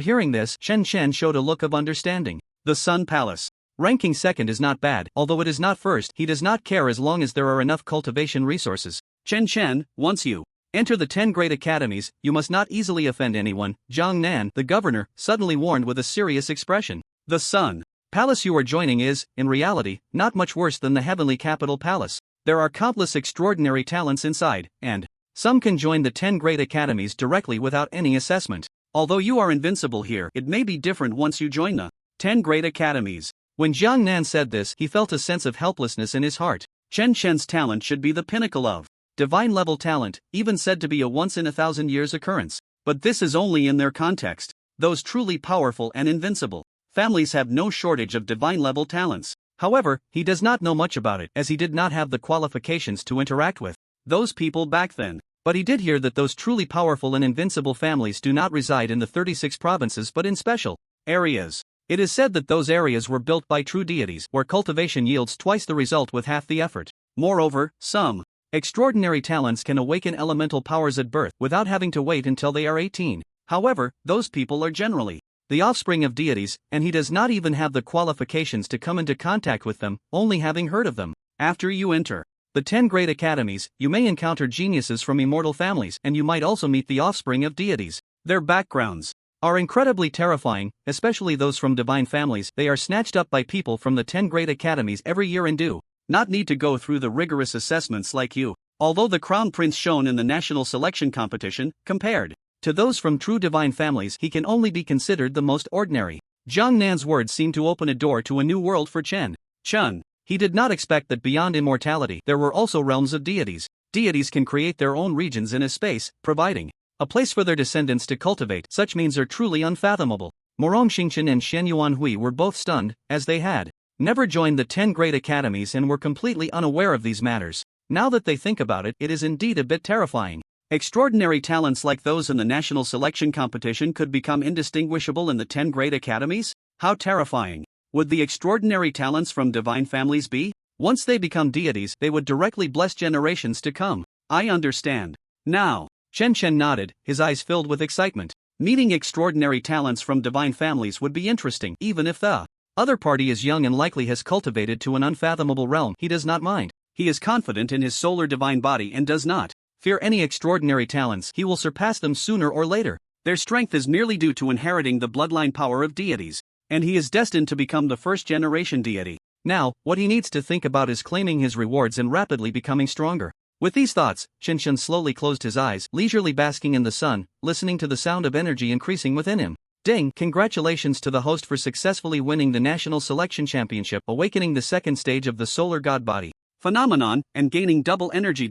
hearing this, Chen Chen showed a look of understanding. The Sun Palace. Ranking 2nd is not bad, although it is not 1st, he does not care as long as there are enough cultivation resources. Chen Chen, once you enter the 10 great academies, you must not easily offend anyone, Jiang Nan, the governor, suddenly warned with a serious expression. The Sun Palace you are joining is, in reality, not much worse than the Heavenly Capital Palace. There are countless extraordinary talents inside, and some can join the 10 great academies directly without any assessment. Although you are invincible here, it may be different once you join the 10 great academies. When Jiang Nan said this, he felt a sense of helplessness in his heart. Chen Chen's talent should be the pinnacle of divine-level talent, even said to be a once-in-a-thousand-years occurrence. But this is only in their context. Those truly powerful and invincible families have no shortage of divine-level talents. However, he does not know much about it, as he did not have the qualifications to interact with those people back then. But he did hear that those truly powerful and invincible families do not reside in the 36 provinces but in special areas. It is said that those areas were built by true deities, where cultivation yields twice the result with half the effort. Moreover, some extraordinary talents can awaken elemental powers at birth without having to wait until they are 18. However, those people are generally the offspring of deities, and he does not even have the qualifications to come into contact with them, only having heard of them. After you enter the 10 great academies, you may encounter geniuses from immortal families, and you might also meet the offspring of deities. Their backgrounds are incredibly terrifying, especially those from divine families. They are snatched up by people from the 10 great academies every year and do not need to go through the rigorous assessments like you. Although the crown prince shown in the national selection competition, compared to those from true divine families, he can only be considered the most ordinary. Jiang Nan's words seemed to open a door to a new world for Chen Chen. He did not expect that beyond immortality there were also realms of deities. Deities can create their own regions in a space, providing a place for their descendants to cultivate. Such means are truly unfathomable. Morong Xingchen and Shen Yuanhui were both stunned, as they had never joined the 10 great academies and were completely unaware of these matters. Now that they think about it, it is indeed a bit terrifying. Extraordinary talents like those in the national selection competition could become indistinguishable in the 10 great academies? How terrifying would the extraordinary talents from divine families be? Once they become deities, they would directly bless generations to come. I understand now. Chen Chen nodded, his eyes filled with excitement. Meeting extraordinary talents from divine families would be interesting. Even if the other party is young and likely has cultivated to an unfathomable realm, he does not mind. He is confident in his solar divine body and does not fear any extraordinary talents. He will surpass them sooner or later. Their strength is merely due to inheriting the bloodline power of deities, and he is destined to become the first-generation deity. Now, what he needs to think about is claiming his rewards and rapidly becoming stronger. With these thoughts, Chen Chen slowly closed his eyes, leisurely basking in the sun, listening to the sound of energy increasing within him. Ding! Congratulations to the host for successfully winning the National Selection Championship, awakening the second stage of the solar god body phenomenon, and gaining double energy.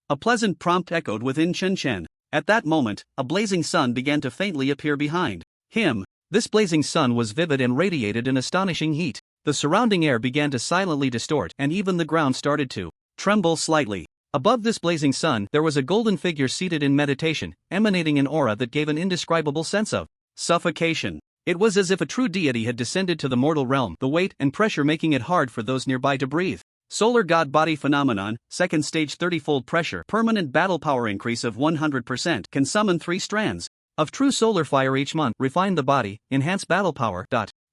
A pleasant prompt echoed within Chen Chen. At that moment, a blazing sun began to faintly appear behind him. This blazing sun was vivid and radiated an astonishing heat. The surrounding air began to silently distort, and even the ground started to tremble slightly. Above this blazing sun, there was a golden figure seated in meditation, emanating an aura that gave an indescribable sense of suffocation. It was as if a true deity had descended to the mortal realm, the weight and pressure making it hard for those nearby to breathe. Solar God Body Phenomenon, second stage 30-fold pressure, permanent battle power increase of 100%, can summon 3 strands of true solar fire each month, refine the body, enhance battle power.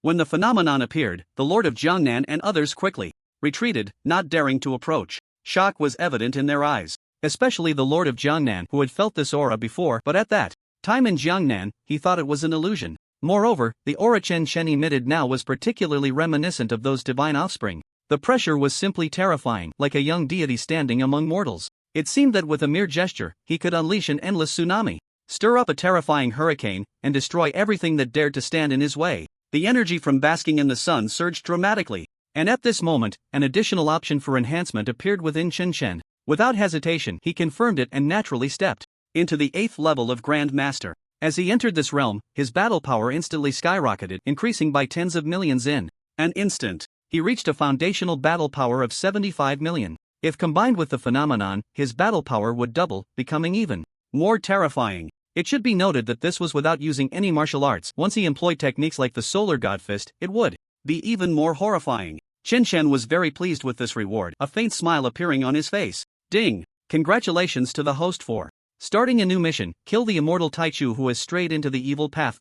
When the phenomenon appeared, the Lord of Jiangnan and others quickly retreated, not daring to approach. Shock was evident in their eyes, especially the Lord of Jiangnan, who had felt this aura before, but at that time in Jiangnan, he thought it was an illusion. Moreover, the aura Chen Chen emitted now was particularly reminiscent of those divine offspring. The pressure was simply terrifying, like a young deity standing among mortals. It seemed that with a mere gesture, he could unleash an endless tsunami, stir up a terrifying hurricane, and destroy everything that dared to stand in his way. The energy from basking in the sun surged dramatically, and at this moment, an additional option for enhancement appeared within Chen Chen. Without hesitation, he confirmed it and naturally stepped into the 8th level of Grand Master. As he entered this realm, his battle power instantly skyrocketed, increasing by tens of millions in an instant. He reached a foundational battle power of 75 million. If combined with the phenomenon, his battle power would double, becoming even more terrifying. It should be noted that this was without using any martial arts. Once he employed techniques like the Solar God Fist, it would be even more horrifying. Chen Chen was very pleased with this reward, a faint smile appearing on his face. Ding! Congratulations to the host for starting a new mission, kill the immortal Taichu who has strayed into the evil path.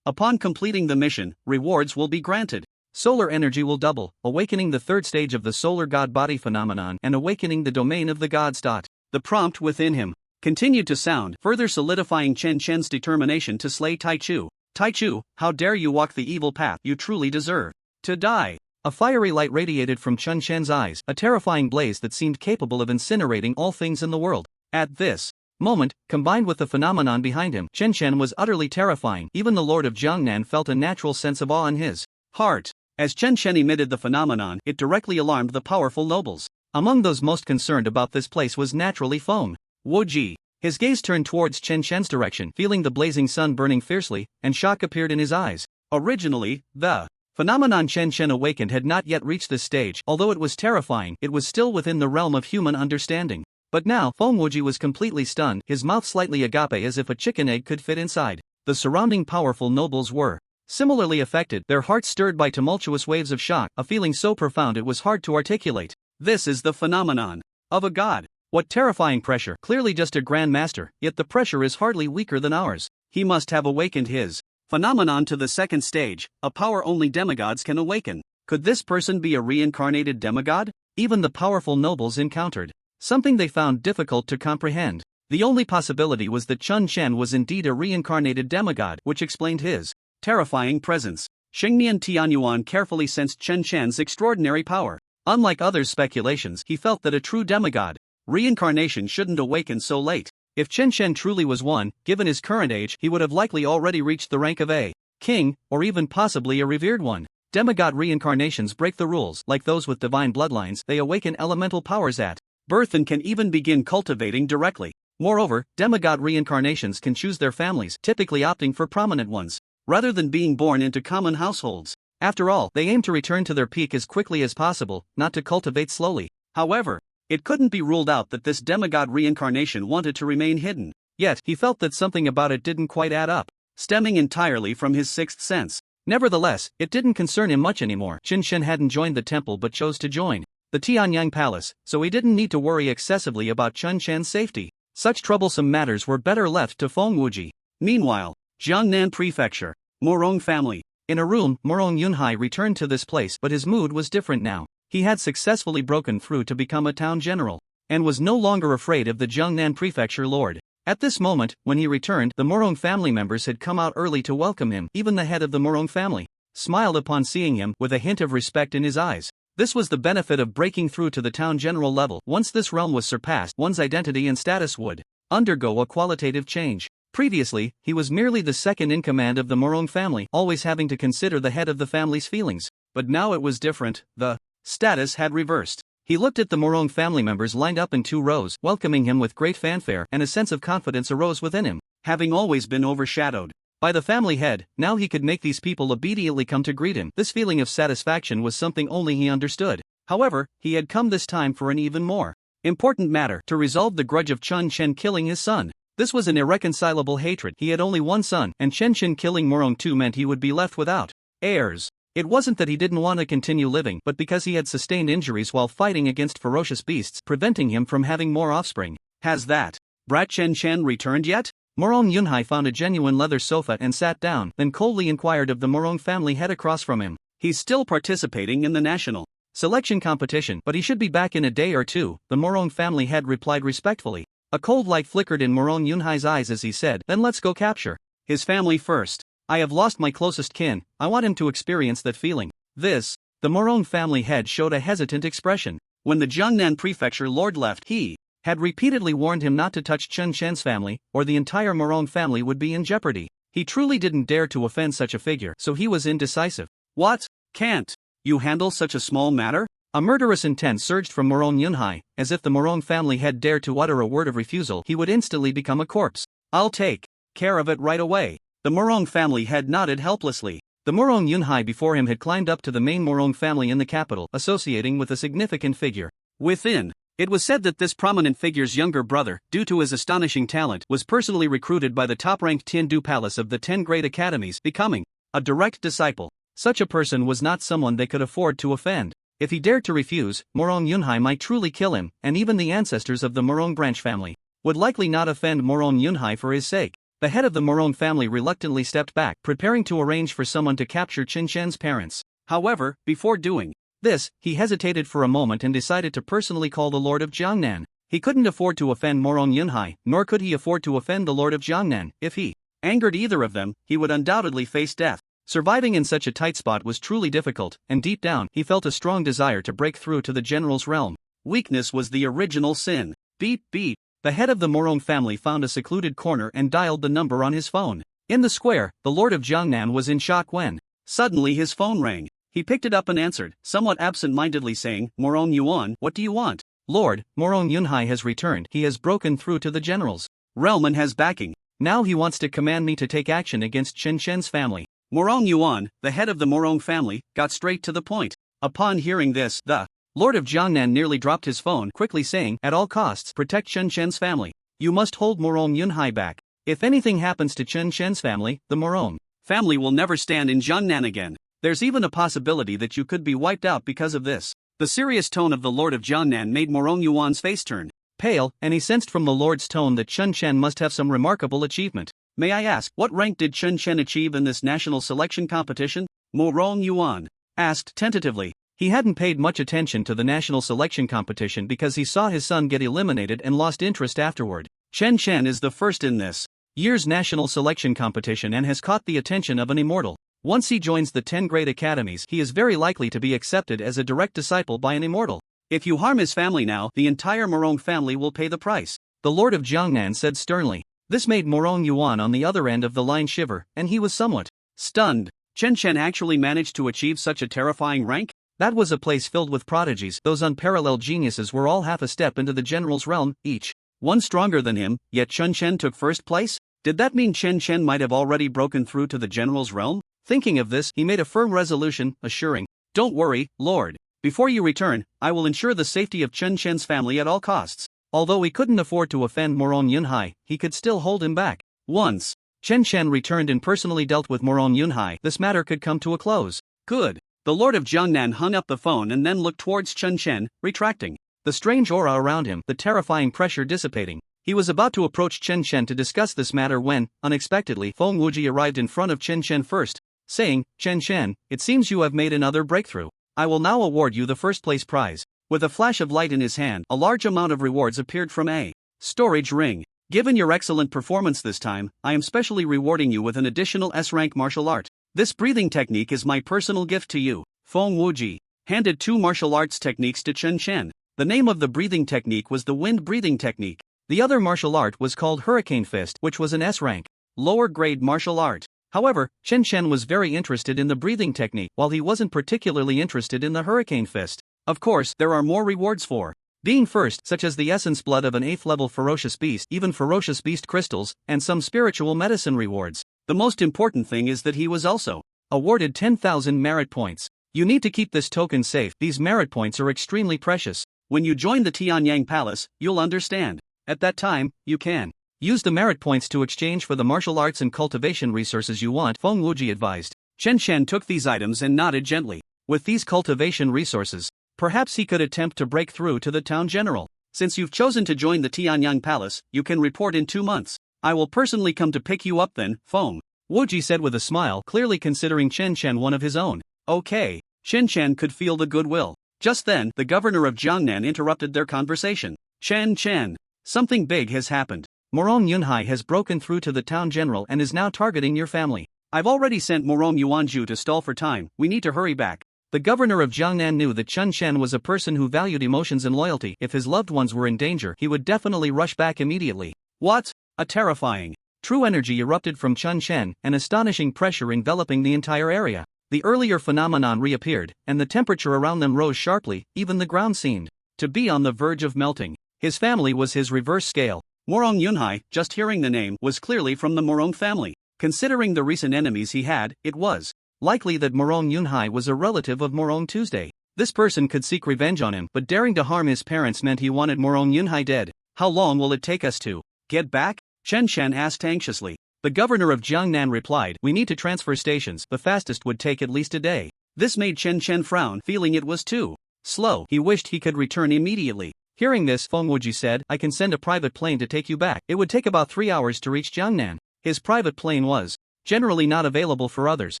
Upon completing the mission, rewards will be granted. Solar energy will double, awakening the 3rd stage of the solar god body phenomenon and awakening the domain of the gods. The prompt within him continued to sound, further solidifying Chen Chen's determination to slay Taichu. Taichu, how dare you walk the evil path? You truly deserve to die. A fiery light radiated from Chen Chen's eyes, a terrifying blaze that seemed capable of incinerating all things in the world. At this moment, combined with the phenomenon behind him, Chen Chen was utterly terrifying. Even the Lord of Jiangnan felt a natural sense of awe in his heart. As Chen Chen emitted the phenomenon, it directly alarmed the powerful nobles. Among those most concerned about this place was naturally Feng Wuji. His gaze turned towards Chen Chen's direction, feeling the blazing sun burning fiercely, and shock appeared in his eyes. Originally, the phenomenon Chen Chen awakened had not yet reached this stage. Although it was terrifying, it was still within the realm of human understanding. But now, Feng Wuji was completely stunned, his mouth slightly agape as if a chicken egg could fit inside. The surrounding powerful nobles were similarly affected, their hearts stirred by tumultuous waves of shock, a feeling so profound it was hard to articulate. This is the phenomenon of a god. What terrifying pressure, clearly just a Grand Master, yet the pressure is hardly weaker than ours. He must have awakened his phenomenon to the 2nd stage, a power only demigods can awaken. Could this person be a reincarnated demigod? Even the powerful nobles encountered something they found difficult to comprehend. The only possibility was that Chen Chen was indeed a reincarnated demigod, which explained his terrifying presence. Xingnian Tianyuan carefully sensed Chen Chen's extraordinary power. Unlike others' speculations, he felt that a true demigod reincarnation shouldn't awaken so late. If Chen Chen truly was one, given his current age, he would have likely already reached the rank of a king, or even possibly a revered one. Demigod reincarnations break the rules. Like those with divine bloodlines, they awaken elemental powers at birth and can even begin cultivating directly. Moreover, demigod reincarnations can choose their families, typically opting for prominent ones, rather than being born into common households. After all, they aim to return to their peak as quickly as possible, not to cultivate slowly. However, it couldn't be ruled out that this demigod reincarnation wanted to remain hidden. Yet, he felt that something about it didn't quite add up, stemming entirely from his 6th sense. Nevertheless, it didn't concern him much anymore. Chen Chen hadn't joined the temple but chose to join the Tianyang Palace, so he didn't need to worry excessively about Chen Chen's safety. Such troublesome matters were better left to Feng Wuji. Meanwhile, Jiangnan Prefecture, Morong family. In a room, Morong Yunhai returned to this place, but his mood was different now. He had successfully broken through to become a town general, and was no longer afraid of the Jiangnan Prefecture lord. At this moment, when he returned, the Morong family members had come out early to welcome him. Even the head of the Morong family smiled upon seeing him, with a hint of respect in his eyes. This was the benefit of breaking through to the town general level. Once this realm was surpassed, one's identity and status would undergo a qualitative change. Previously, he was merely the second in command of the Morong family, always having to consider the head of the family's feelings. But now it was different, the status had reversed. He looked at the Morong family members lined up in 2 rows, welcoming him with great fanfare, and a sense of confidence arose within him. Having always been overshadowed by the family head, now he could make these people obediently come to greet him. This feeling of satisfaction was something only he understood. However, he had come this time for an even more important matter: to resolve the grudge of Chun Chen killing his son. This was an irreconcilable hatred. He had only one son, and Chen Chen killing Morong too meant he would be left without heirs. It wasn't that he didn't want to continue living, but because he had sustained injuries while fighting against ferocious beasts, preventing him from having more offspring. Has that brat Chen Chen returned yet? Morong Yunhai found a genuine leather sofa and sat down, then coldly inquired of the Morong family head across from him. He's still participating in the national selection competition, but he should be back in a day or two, the Morong family head replied respectfully. A cold light flickered in Morong Yunhai's eyes as he said, "Then let's go capture his family first. I have lost my closest kin, I want him to experience that feeling." The Morong family head showed a hesitant expression. When the Jiangnan prefecture lord left, he had repeatedly warned him not to touch Chen Chen's family, or the entire Morong family would be in jeopardy. He truly didn't dare to offend such a figure, so he was indecisive. "What? Can't you handle such a small matter?" A murderous intent surged from Morong Yunhai, as if the Morong family head dared to utter a word of refusal, he would instantly become a corpse. "I'll take care of it right away." The Morong family head nodded helplessly. The Morong Yunhai before him had climbed up to the main Morong family in the capital, associating with a significant figure within. It was said that this prominent figure's younger brother, due to his astonishing talent, was personally recruited by the top-ranked Tiandu Palace of the 10 Great Academies, becoming a direct disciple. Such a person was not someone they could afford to offend. If he dared to refuse, Morong Yunhai might truly kill him, and even the ancestors of the Morong branch family would likely not offend Morong Yunhai for his sake. The head of the Morong family reluctantly stepped back, preparing to arrange for someone to capture Chen Chen's parents. However, before doing this, he hesitated for a moment and decided to personally call the Lord of Jiangnan. He couldn't afford to offend Morong Yunhai, nor could he afford to offend the Lord of Jiangnan. If he angered either of them, he would undoubtedly face death. Surviving in such a tight spot was truly difficult, and deep down, he felt a strong desire to break through to the general's realm. Weakness was the original sin. Beep beep. The head of the Morong family found a secluded corner and dialed the number on his phone. In the square, the Lord of Jiangnan was in shock when suddenly his phone rang. He picked it up and answered, somewhat absent-mindedly saying, "Morong Yuan, what do you want?" "Lord, Morong Yunhai has returned. He has broken through to the general's realm and has backing. Now he wants to command me to take action against Chen Chen's family." Morong Yuan, the head of the Morong family, got straight to the point. Upon hearing this, the Lord of Jiangnan nearly dropped his phone, quickly saying, "At all costs, protect Chen Chen's family. You must hold Morong Yunhai back. If anything happens to Chen Chen's family, the Morong family will never stand in Jiangnan again. There's even a possibility that you could be wiped out because of this." The serious tone of the Lord of Jiangnan made Morong Yuan's face turn pale, and he sensed from the Lord's tone that Chen Chen must have some remarkable achievement. "May I ask, what rank did Chen Chen achieve in this national selection competition?" Morong Yuan asked tentatively. He hadn't paid much attention to the national selection competition because he saw his son get eliminated and lost interest afterward. Chen Chen is the first in this year's national selection competition and has caught the attention of an immortal. Once he joins the 10 Great Academies, he is very likely to be accepted as a direct disciple by an immortal. If you harm his family now, the entire Morong family will pay the price, the Lord of Jiangnan said sternly. This made Morong Yuan on the other end of the line shiver, and he was somewhat stunned. Chen Chen actually managed to achieve such a terrifying rank? That was a place filled with prodigies. Those unparalleled geniuses were all half a step into the general's realm, each one stronger than him, yet Chen Chen took first place? Did that mean Chen Chen might have already broken through to the general's realm? Thinking of this, he made a firm resolution, assuring, "Don't worry, Lord. Before you return, I will ensure the safety of Chen Chen's family at all costs." Although he couldn't afford to offend Morong Yunhai, he could still hold him back. Once Chen Chen returned and personally dealt with Morong Yunhai, this matter could come to a close. Good. The Lord of Jiangnan hung up the phone and then looked towards Chen Chen, retracting the strange aura around him, the terrifying pressure dissipating. He was about to approach Chen Chen to discuss this matter when, unexpectedly, Feng Wuji arrived in front of Chen Chen first, saying, "Chen Chen, it seems you have made another breakthrough. I will now award you the first place prize." With a flash of light in his hand, a large amount of rewards appeared from a storage ring. "Given your excellent performance this time, I am specially rewarding you with an additional S-rank martial art. This breathing technique is my personal gift to you." Feng Wuji handed 2 martial arts techniques to Chen Chen. The name of the breathing technique was the wind breathing technique. The other martial art was called Hurricane Fist, which was an S-rank, lower-grade martial art. However, Chen Chen was very interested in the breathing technique, while he wasn't particularly interested in the Hurricane Fist. Of course, there are more rewards for being first, such as the essence blood of an 8th level ferocious beast, even ferocious beast crystals, and some spiritual medicine rewards. The most important thing is that he was also awarded 10,000 merit points. You need to keep this token safe. These merit points are extremely precious. When you join the Tianyang Palace, you'll understand. At that time, you can use the merit points to exchange for the martial arts and cultivation resources you want, Feng Wuji advised. Chen Chen took these items and nodded gently. With these cultivation resources, perhaps he could attempt to break through to the town general. Since you've chosen to join the Tianyang Palace, you can report in 2 months. I will personally come to pick you up then, Feng Wuji said with a smile, clearly considering Chen Chen one of his own. Okay. Chen Chen could feel the goodwill. Just then, the governor of Jiangnan interrupted their conversation. Chen Chen, something big has happened. Morong Yunhai has broken through to the town general and is now targeting your family. I've already sent Morong Yuanju to stall for time. We need to hurry back. The governor of Jiangnan knew that Chen Chen was a person who valued emotions and loyalty. If his loved ones were in danger, he would definitely rush back immediately. What? A terrifying, true energy erupted from Chen Chen, an astonishing pressure enveloping the entire area. The earlier phenomenon reappeared, and the temperature around them rose sharply. Even the ground seemed to be on the verge of melting. His family was his reverse scale. Morong Yunhai, just hearing the name, was clearly from the Morong family. Considering the recent enemies he had, it was likely that Morong Yunhai was a relative of Morong Tuesday. This person could seek revenge on him, but daring to harm his parents meant he wanted Morong Yunhai dead. How long will it take us to get back? Chen Chen asked anxiously. The governor of Jiangnan replied, we need to transfer stations. The fastest would take at least a day. This made Chen Chen frown, feeling it was too slow. He wished he could return immediately. Hearing this, Feng Wuji said, I can send a private plane to take you back. It would take about 3 hours to reach Jiangnan. His private plane was generally not available for others,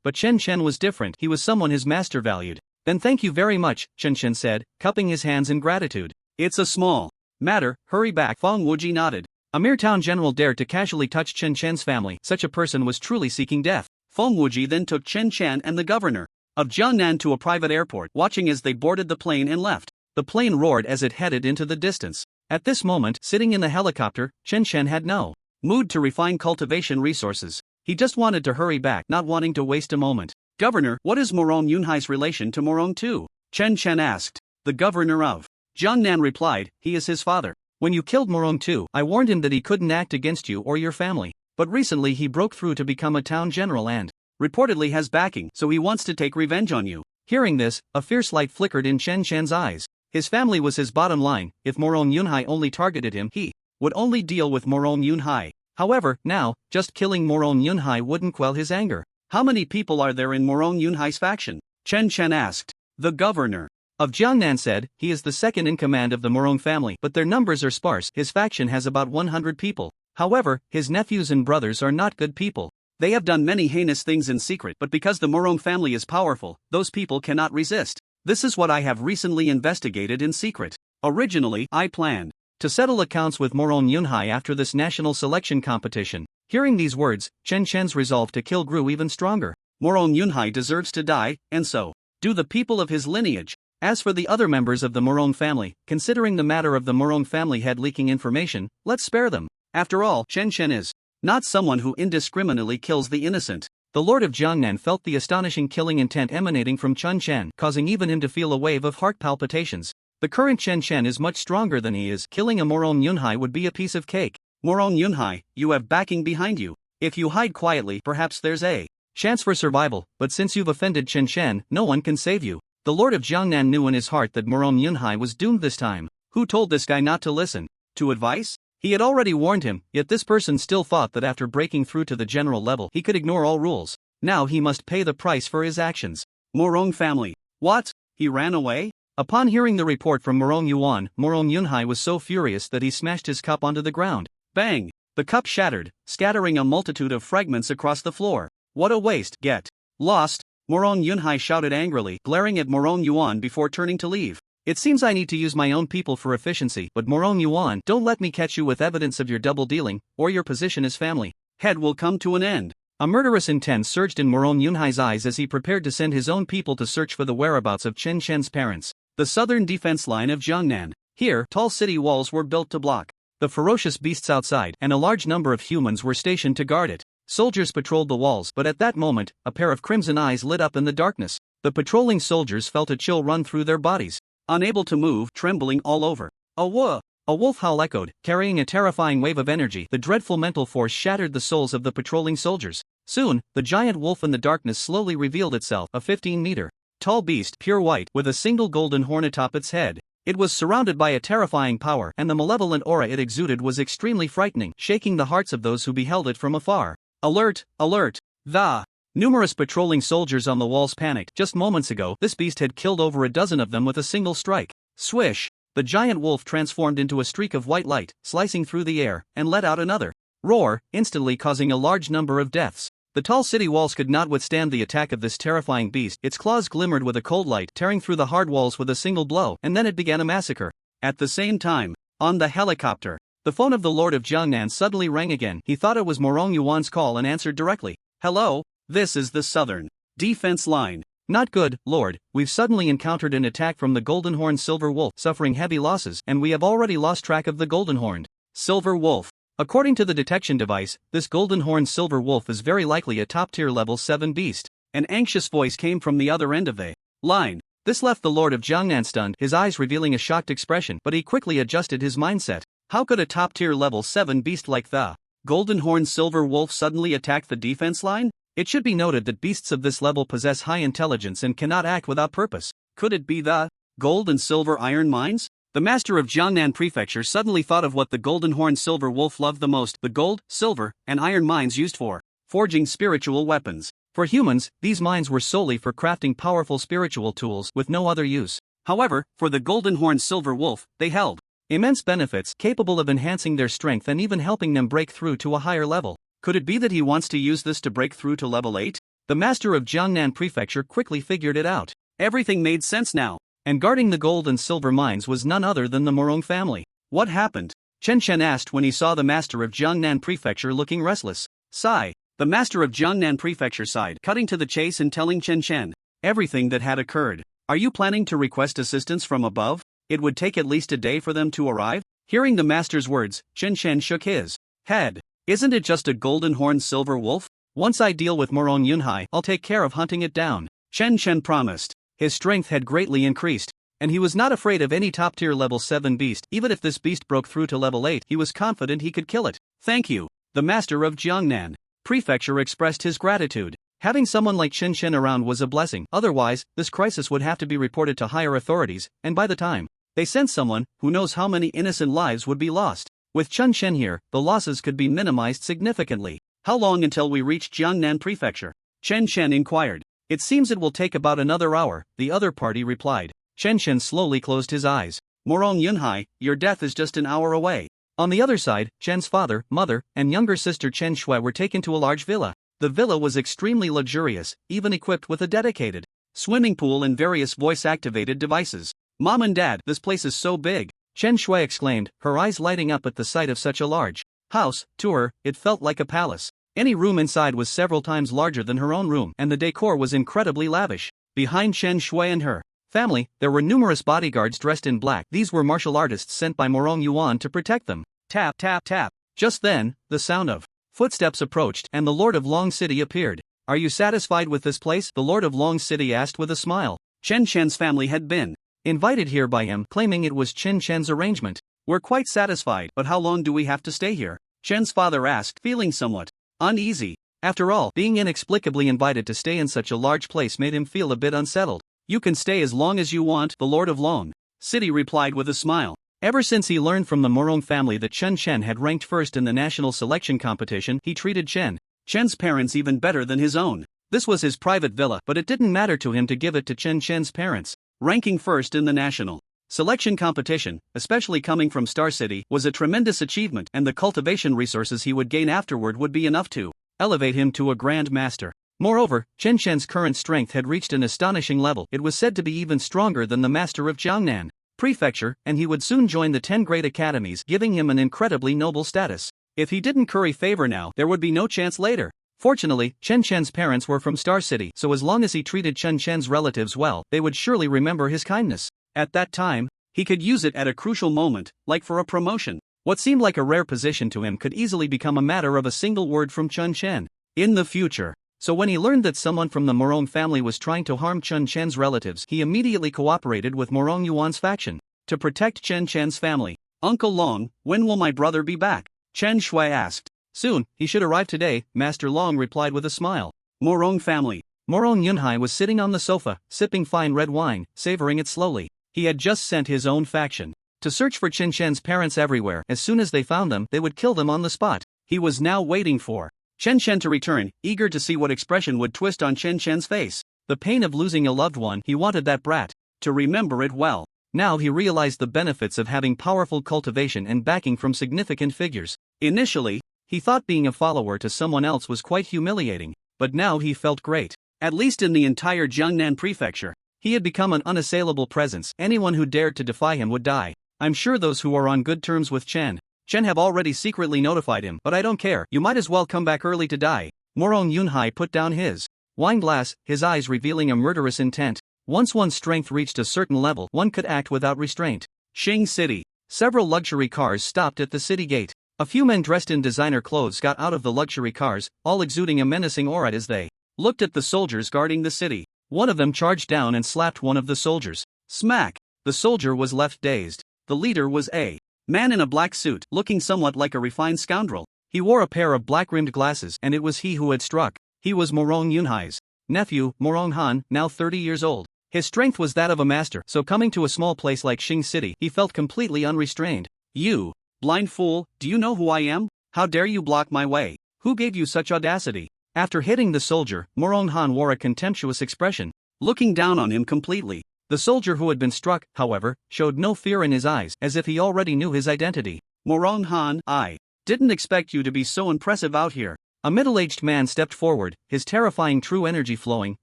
but Chen Chen was different. He was someone his master valued. Then thank you very much, Chen Chen said, cupping his hands in gratitude. It's a small matter, hurry back. Feng Wuji nodded. A mere town general dared to casually touch Chen Chen's family. Such a person was truly seeking death. Feng Wuji then took Chen Chen and the governor of Jiangnan to a private airport, watching as they boarded the plane and left. The plane roared as it headed into the distance. At this moment, sitting in the helicopter, Chen Chen had no mood to refine cultivation resources. He just wanted to hurry back, not wanting to waste a moment. Governor, what is Morong Yunhai's relation to Morong Tu? Chen Chen asked. The governor of Jiangnan replied, he is his father. When you killed Morong Tu, I warned him that he couldn't act against you or your family. But recently he broke through to become a town general and reportedly has backing, so he wants to take revenge on you. Hearing this, a fierce light flickered in Chen Chen's eyes. His family was his bottom line. If Morong Yunhai only targeted him, he would only deal with Morong Yunhai. However, now, just killing Morong Yunhai wouldn't quell his anger. How many people are there in Morong Yunhai's faction? Chen Chen asked. The governor of Jiangnan said, he is the second in command of the Morong family, but their numbers are sparse. His faction has about 100 people. However, his nephews and brothers are not good people. They have done many heinous things in secret, but because the Morong family is powerful, those people cannot resist. This is what I have recently investigated in secret. Originally, I planned to settle accounts with Morong Yunhai after this national selection competition. Hearing these words, Chen Chen's resolve to kill grew even stronger. Morong Yunhai deserves to die, and so do the people of his lineage. As for the other members of the Morong family, considering the matter of the Morong family head leaking information, let's spare them. After all, Chen Chen is not someone who indiscriminately kills the innocent. The Lord of Jiangnan felt the astonishing killing intent emanating from Chen Chen, causing even him to feel a wave of heart palpitations. The current Chen Chen is much stronger than he is. Killing a Morong Yunhai would be a piece of cake. Morong Yunhai, you have backing behind you. If you hide quietly, perhaps there's a chance for survival, but since you've offended Chen Chen, no one can save you. The Lord of Jiangnan knew in his heart that Morong Yunhai was doomed this time. Who told this guy not to listen to advice? He had already warned him, yet this person still thought that after breaking through to the general level, he could ignore all rules. Now he must pay the price for his actions. Morong family. What? He ran away? Upon hearing the report from Morong Yuan, Morong Yunhai was so furious that he smashed his cup onto the ground. Bang! The cup shattered, scattering a multitude of fragments across the floor. What a waste! Get lost! Morong Yunhai shouted angrily, glaring at Morong Yuan before turning to leave. It seems I need to use my own people for efficiency, but Morong Yuan, don't let me catch you with evidence of your double dealing, or your position as family head will come to an end. A murderous intent surged in Morong Yunhai's eyes as he prepared to send his own people to search for the whereabouts of Chen Chen's parents. The southern defense line of Jiangnan. Here, tall city walls were built to block the ferocious beasts outside, and a large number of humans were stationed to guard it. Soldiers patrolled the walls, but at that moment, a pair of crimson eyes lit up in the darkness. The patrolling soldiers felt a chill run through their bodies. Unable to move, trembling all over. A wolf howl echoed, carrying a terrifying wave of energy. The dreadful mental force shattered the souls of the patrolling soldiers. Soon, the giant wolf in the darkness slowly revealed itself, a 15-meter tall beast, pure white, with a single golden horn atop its head. It was surrounded by a terrifying power, and the malevolent aura it exuded was extremely frightening, shaking the hearts of those who beheld it from afar. Alert! Alert! The numerous patrolling soldiers on the walls panicked. Just moments ago, this beast had killed over a dozen of them with a single strike. Swish! The giant wolf transformed into a streak of white light, slicing through the air, and let out another roar, instantly causing a large number of deaths. The tall city walls could not withstand the attack of this terrifying beast. Its claws glimmered with a cold light, tearing through the hard walls with a single blow, and then it began a massacre. At the same time, on the helicopter, the phone of the Lord of Jiangnan suddenly rang again. He thought it was Morong Yuan's call and answered directly. Hello, this is the Southern Defense Line. Not good, Lord. We've suddenly encountered an attack from the Golden Horned Silver Wolf, suffering heavy losses, and we have already lost track of the Golden Horned Silver Wolf. According to the detection device, this Golden Horned Silver Wolf is very likely a top-tier level 7 beast. An anxious voice came from the other end of the line. This left the Lord of Jiangnan stunned, his eyes revealing a shocked expression, but he quickly adjusted his mindset. How could a top-tier level 7 beast like the Golden Horned Silver Wolf suddenly attack the defense line? It should be noted that beasts of this level possess high intelligence and cannot act without purpose. Could it be the gold and silver iron mines? The master of Jiangnan Prefecture suddenly thought of what the Golden Horned Silver Wolf loved the most: the gold, silver, and iron mines used for forging spiritual weapons. For humans, these mines were solely for crafting powerful spiritual tools with no other use. However, for the Golden Horned Silver Wolf, they held immense benefits, capable of enhancing their strength and even helping them break through to a higher level. Could it be that he wants to use this to break through to level 8? The master of Jiangnan Prefecture quickly figured it out. Everything made sense now. And guarding the gold and silver mines was none other than the Morong family. What happened? Chen Chen asked when he saw the master of Jiangnan Prefecture looking restless. Sigh. The master of Jiangnan Prefecture sighed, cutting to the chase and telling Chen Chen everything that had occurred. Are you planning to request assistance from above? It would take at least a day for them to arrive? Hearing the master's words, Chen Chen shook his head. Isn't it just a golden horned silver wolf? Once I deal with Morong Yunhai, I'll take care of hunting it down. Chen Chen promised. His strength had greatly increased, and he was not afraid of any top-tier level 7 beast. Even if this beast broke through to level 8, he was confident he could kill it. Thank you. The master of Jiangnan Prefecture expressed his gratitude. Having someone like Chen Chen around was a blessing. Otherwise, this crisis would have to be reported to higher authorities, and by the time they sent someone, who knows how many innocent lives would be lost. With Chen Chen here, the losses could be minimized significantly. How long until we reach Jiangnan Prefecture? Chen Chen inquired. It seems it will take about another hour, the other party replied. Chen Chen slowly closed his eyes. Morong Yunhai, your death is just an hour away. On the other side, Chen's father, mother, and younger sister Chen Shui were taken to a large villa. The villa was extremely luxurious, even equipped with a dedicated swimming pool and various voice-activated devices. Mom and Dad, this place is so big, Chen Shui exclaimed, her eyes lighting up at the sight of such a large house. To her, it felt like a palace. Any room inside was several times larger than her own room, and the decor was incredibly lavish. Behind Chen Shui and her family, there were numerous bodyguards dressed in black. These were martial artists sent by Morong Yuan to protect them. Tap, tap, tap. Just then, the sound of footsteps approached, and the Lord of Long City appeared. Are you satisfied with this place? The Lord of Long City asked with a smile. Chen Chen's family had been invited here by him, claiming it was Chen Chen's arrangement. We're quite satisfied, but how long do we have to stay here? Chen's father asked, feeling somewhat uneasy. After all, being inexplicably invited to stay in such a large place made him feel a bit unsettled. You can stay as long as you want, the Lord of Long City replied with a smile. Ever since he learned from the Morong family that Chen Chen had ranked first in the national selection competition, he treated Chen's parents even better than his own. This was his private villa, but it didn't matter to him to give it to Chen Chen's parents. Ranking first in the national selection competition, especially coming from Star City, was a tremendous achievement, and the cultivation resources he would gain afterward would be enough to elevate him to a grand master. Moreover, Chen Chen's current strength had reached an astonishing level. It was said to be even stronger than the master of Jiangnan Prefecture, and he would soon join the 10 great academies, giving him an incredibly noble status. If he didn't curry favor now, there would be no chance later. Fortunately, Chen Chen's parents were from Star City, so as long as he treated Chen Chen's relatives well, they would surely remember his kindness. At that time, he could use it at a crucial moment, like for a promotion. What seemed like a rare position to him could easily become a matter of a single word from Chun Chen in the future. So when he learned that someone from the Morong family was trying to harm Chun Chen's relatives, he immediately cooperated with Morong Yuan's faction to protect Chen Chen's family. Uncle Long, when will my brother be back? Chen Shui asked. Soon, he should arrive today, Master Long replied with a smile. Morong family. Morong Yunhai was sitting on the sofa, sipping fine red wine, savoring it slowly. He had just sent his own faction to search for Chen Chen's parents everywhere. As soon as they found them, they would kill them on the spot. He was now waiting for Chen Chen to return, eager to see what expression would twist on Chen Chen's face. The pain of losing a loved one, he wanted that brat to remember it well. Now he realized the benefits of having powerful cultivation and backing from significant figures. Initially, he thought being a follower to someone else was quite humiliating, but now he felt great. At least in the entire Jiangnan prefecture, he had become an unassailable presence. Anyone who dared to defy him would die. I'm sure those who are on good terms with Chen have already secretly notified him, but I don't care. You might as well come back early to die. Morong Yunhai put down his wine glass, his eyes revealing a murderous intent. Once one's strength reached a certain level, one could act without restraint. Xing City. Several luxury cars stopped at the city gate. A few men dressed in designer clothes got out of the luxury cars, all exuding a menacing aura as they looked at the soldiers guarding the city. One of them charged down and slapped one of the soldiers. Smack! The soldier was left dazed. The leader was a man in a black suit, looking somewhat like a refined scoundrel. He wore a pair of black-rimmed glasses, and it was he who had struck. He was Morong Yunhai's nephew, Morong Han, now 30 years old. His strength was that of a master, so coming to a small place like Xing City, he felt completely unrestrained. You blind fool, do you know who I am? How dare you block my way? Who gave you such audacity? After hitting the soldier, Morong Han wore a contemptuous expression, looking down on him completely. The soldier who had been struck, however, showed no fear in his eyes, as if he already knew his identity. Morong Han, I didn't expect you to be so impressive out here. A middle-aged man stepped forward, his terrifying true energy flowing,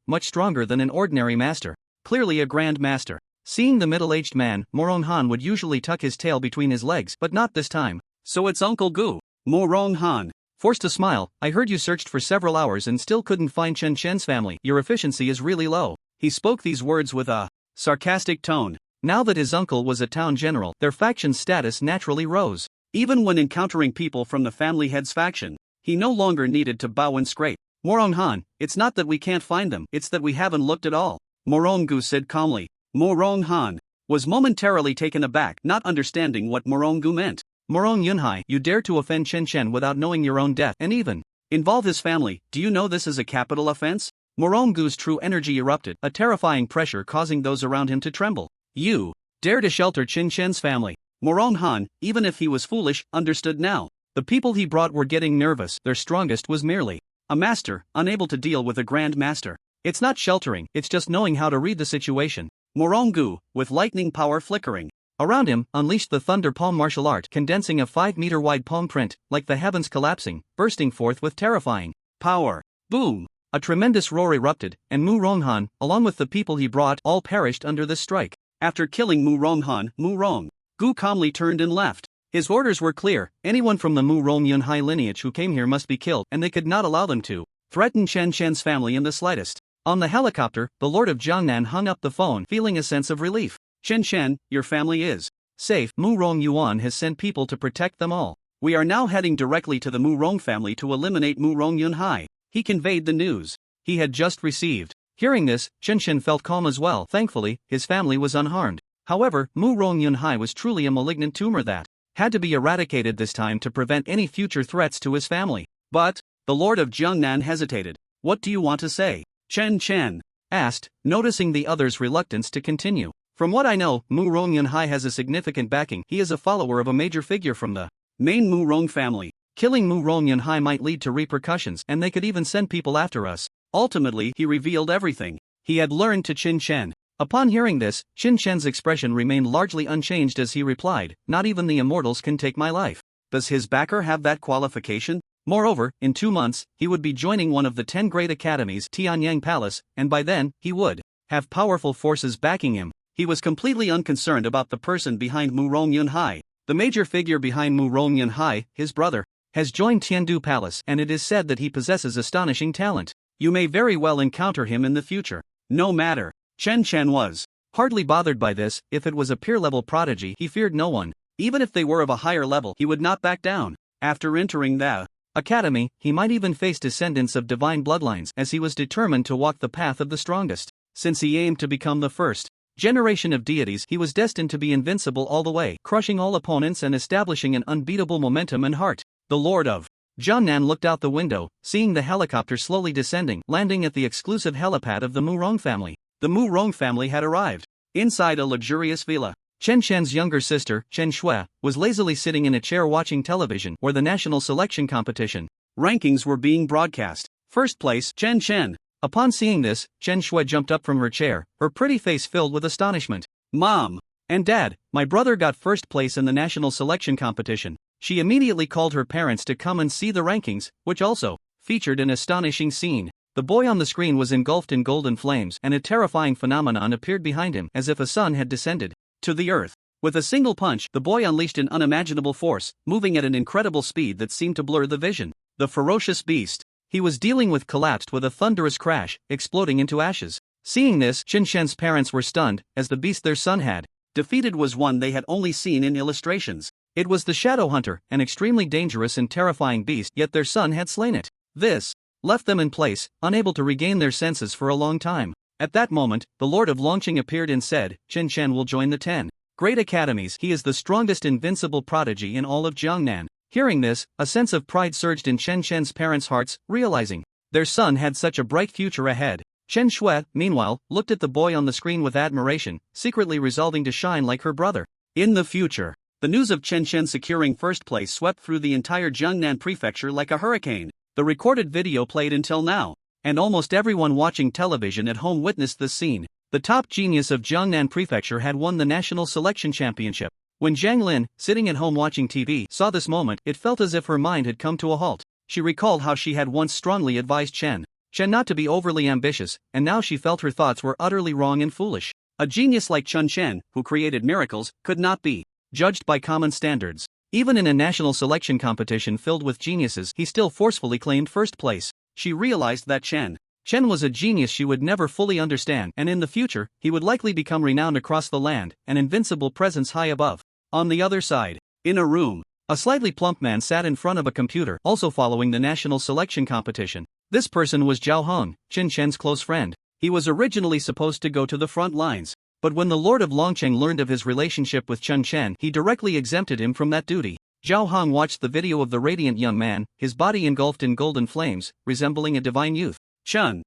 much stronger than an ordinary master. Clearly a grand master. Seeing the middle-aged man, Morong Han would usually tuck his tail between his legs, but not this time. So it's Uncle Gu. Morong Han forced a smile. I heard you searched for several hours and still couldn't find Chen Chen's family. Your efficiency is really low. He spoke these words with a sarcastic tone. Now that his uncle was a town general, their faction's status naturally rose. Even when encountering people from the family head's faction, he no longer needed to bow and scrape. Morong Han, it's not that we can't find them, it's that we haven't looked at all. Morong Gu said calmly. Morong Han was momentarily taken aback, not understanding what Morong Gu meant. Morong Yunhai, you dare to offend Chen Chen without knowing your own death and even involve his family. Do you know this is a capital offense? Morong Gu's true energy erupted, a terrifying pressure causing those around him to tremble. You dare to shelter Chen Chen's family. Morong Han, even if he was foolish, understood now. The people he brought were getting nervous. Their strongest was merely a master, unable to deal with a grand master. It's not sheltering, it's just knowing how to read the situation. Morong Gu, with lightning power flickering around him, unleashed the thunder palm martial art, condensing a 5-meter wide palm print, like the heavens collapsing, bursting forth with terrifying power. Boom! A tremendous roar erupted, and Mu Ronghan, along with the people he brought, all perished under this strike. After killing Mu Ronghan, Mu Rong Gu calmly turned and left. His orders were clear: anyone from the Mu Rong Yunhai lineage who came here must be killed, and they could not allow them to threaten Chen Chen's family in the slightest. On the helicopter, the Lord of Jiangnan hung up the phone, feeling a sense of relief. Chen Chen, your family is safe. Mu Rong Yuan has sent people to protect them all. We are now heading directly to the Mu Rong family to eliminate Mu Rong Yunhai. He conveyed the news he had just received. Hearing this, Chen Chen felt calm as well. Thankfully, his family was unharmed. However, Mu Rong Yunhai was truly a malignant tumor that had to be eradicated this time to prevent any future threats to his family. But the Lord of Jiangnan hesitated. What do you want to say? Chen Chen asked, noticing the other's reluctance to continue. From what I know, Mu Rong Yunhai has a significant backing. He is a follower of a major figure from the main Mu Rong family. Killing Mu Rong Yunhai might lead to repercussions, and they could even send people after us. Ultimately, he revealed everything he had learned to Qin Chen. Upon hearing this, Qin Chen's expression remained largely unchanged as he replied, not even the immortals can take my life. Does his backer have that qualification? Moreover, in 2 months, he would be joining one of the 10 great academies, Tianyang Palace, and by then, he would have powerful forces backing him. He was completely unconcerned about the person behind Mu Rong Yunhai. The major figure behind Mu Rong Yunhai, his brother, has joined Tiandu Palace, and it is said that he possesses astonishing talent. You may very well encounter him in the future. No matter. Chen Chen was hardly bothered by this. If it was a peer-level prodigy, he feared no one. Even if they were of a higher level, he would not back down. After entering the academy, he might even face descendants of divine bloodlines, as he was determined to walk the path of the strongest. Since he aimed to become the first generation of deities, he was destined to be invincible all the way, crushing all opponents and establishing an unbeatable momentum and heart. The Lord of Jiangnan looked out the window, seeing the helicopter slowly descending, landing at the exclusive helipad of the Murong family. The Murong family had arrived. Inside a luxurious villa, Chen Chen's younger sister, Chen Shui, was lazily sitting in a chair watching television, where the national selection competition rankings were being broadcast. First place, Chen Chen. Upon seeing this, Chen Shui jumped up from her chair, her pretty face filled with astonishment. Mom and Dad, my brother got first place in the national selection competition. She immediately called her parents to come and see the rankings, which also featured an astonishing scene. The boy on the screen was engulfed in golden flames, and a terrifying phenomenon appeared behind him, as if a sun had descended to the earth. With a single punch, the boy unleashed an unimaginable force, moving at an incredible speed that seemed to blur the vision. The ferocious beast he was dealing with collapsed with a thunderous crash, exploding into ashes. Seeing this, Chen Shen's parents were stunned, as the beast their son had defeated was one they had only seen in illustrations. It was the Shadow Hunter, an extremely dangerous and terrifying beast, yet their son had slain it. This left them in place, unable to regain their senses for a long time. At that moment, the Lord of Longqing appeared and said, Chen Chen will join the 10 great academies. He is the strongest invincible prodigy in all of Jiangnan. Hearing this, a sense of pride surged in Chen Chen's parents' hearts, realizing their son had such a bright future ahead. Chen Shui, meanwhile, looked at the boy on the screen with admiration, secretly resolving to shine like her brother in the future. The news of Chen Chen securing first place swept through the entire Jiangnan prefecture like a hurricane. The recorded video played until now, and almost everyone watching television at home witnessed this scene. The top genius of Jiangnan Prefecture had won the national selection championship. When Zhang Lin, sitting at home watching TV, saw this moment, it felt as if her mind had come to a halt. She recalled how she had once strongly advised Chen not to be overly ambitious, and now she felt her thoughts were utterly wrong and foolish. A genius like Chen Chen, who created miracles, could not be judged by common standards. Even in a national selection competition filled with geniuses, he still forcefully claimed first place. She realized that Chen was a genius she would never fully understand, and in the future, he would likely become renowned across the land, an invincible presence high above. On the other side, in a room, a slightly plump man sat in front of a computer, also following the national selection competition. This person was Zhao Hong, Chen Chen's close friend. He was originally supposed to go to the front lines, but when the Lord of Longqing learned of his relationship with Chen Chen, he directly exempted him from that duty. Zhao Hong watched the video of the radiant young man, his body engulfed in golden flames, resembling a divine youth. Chen,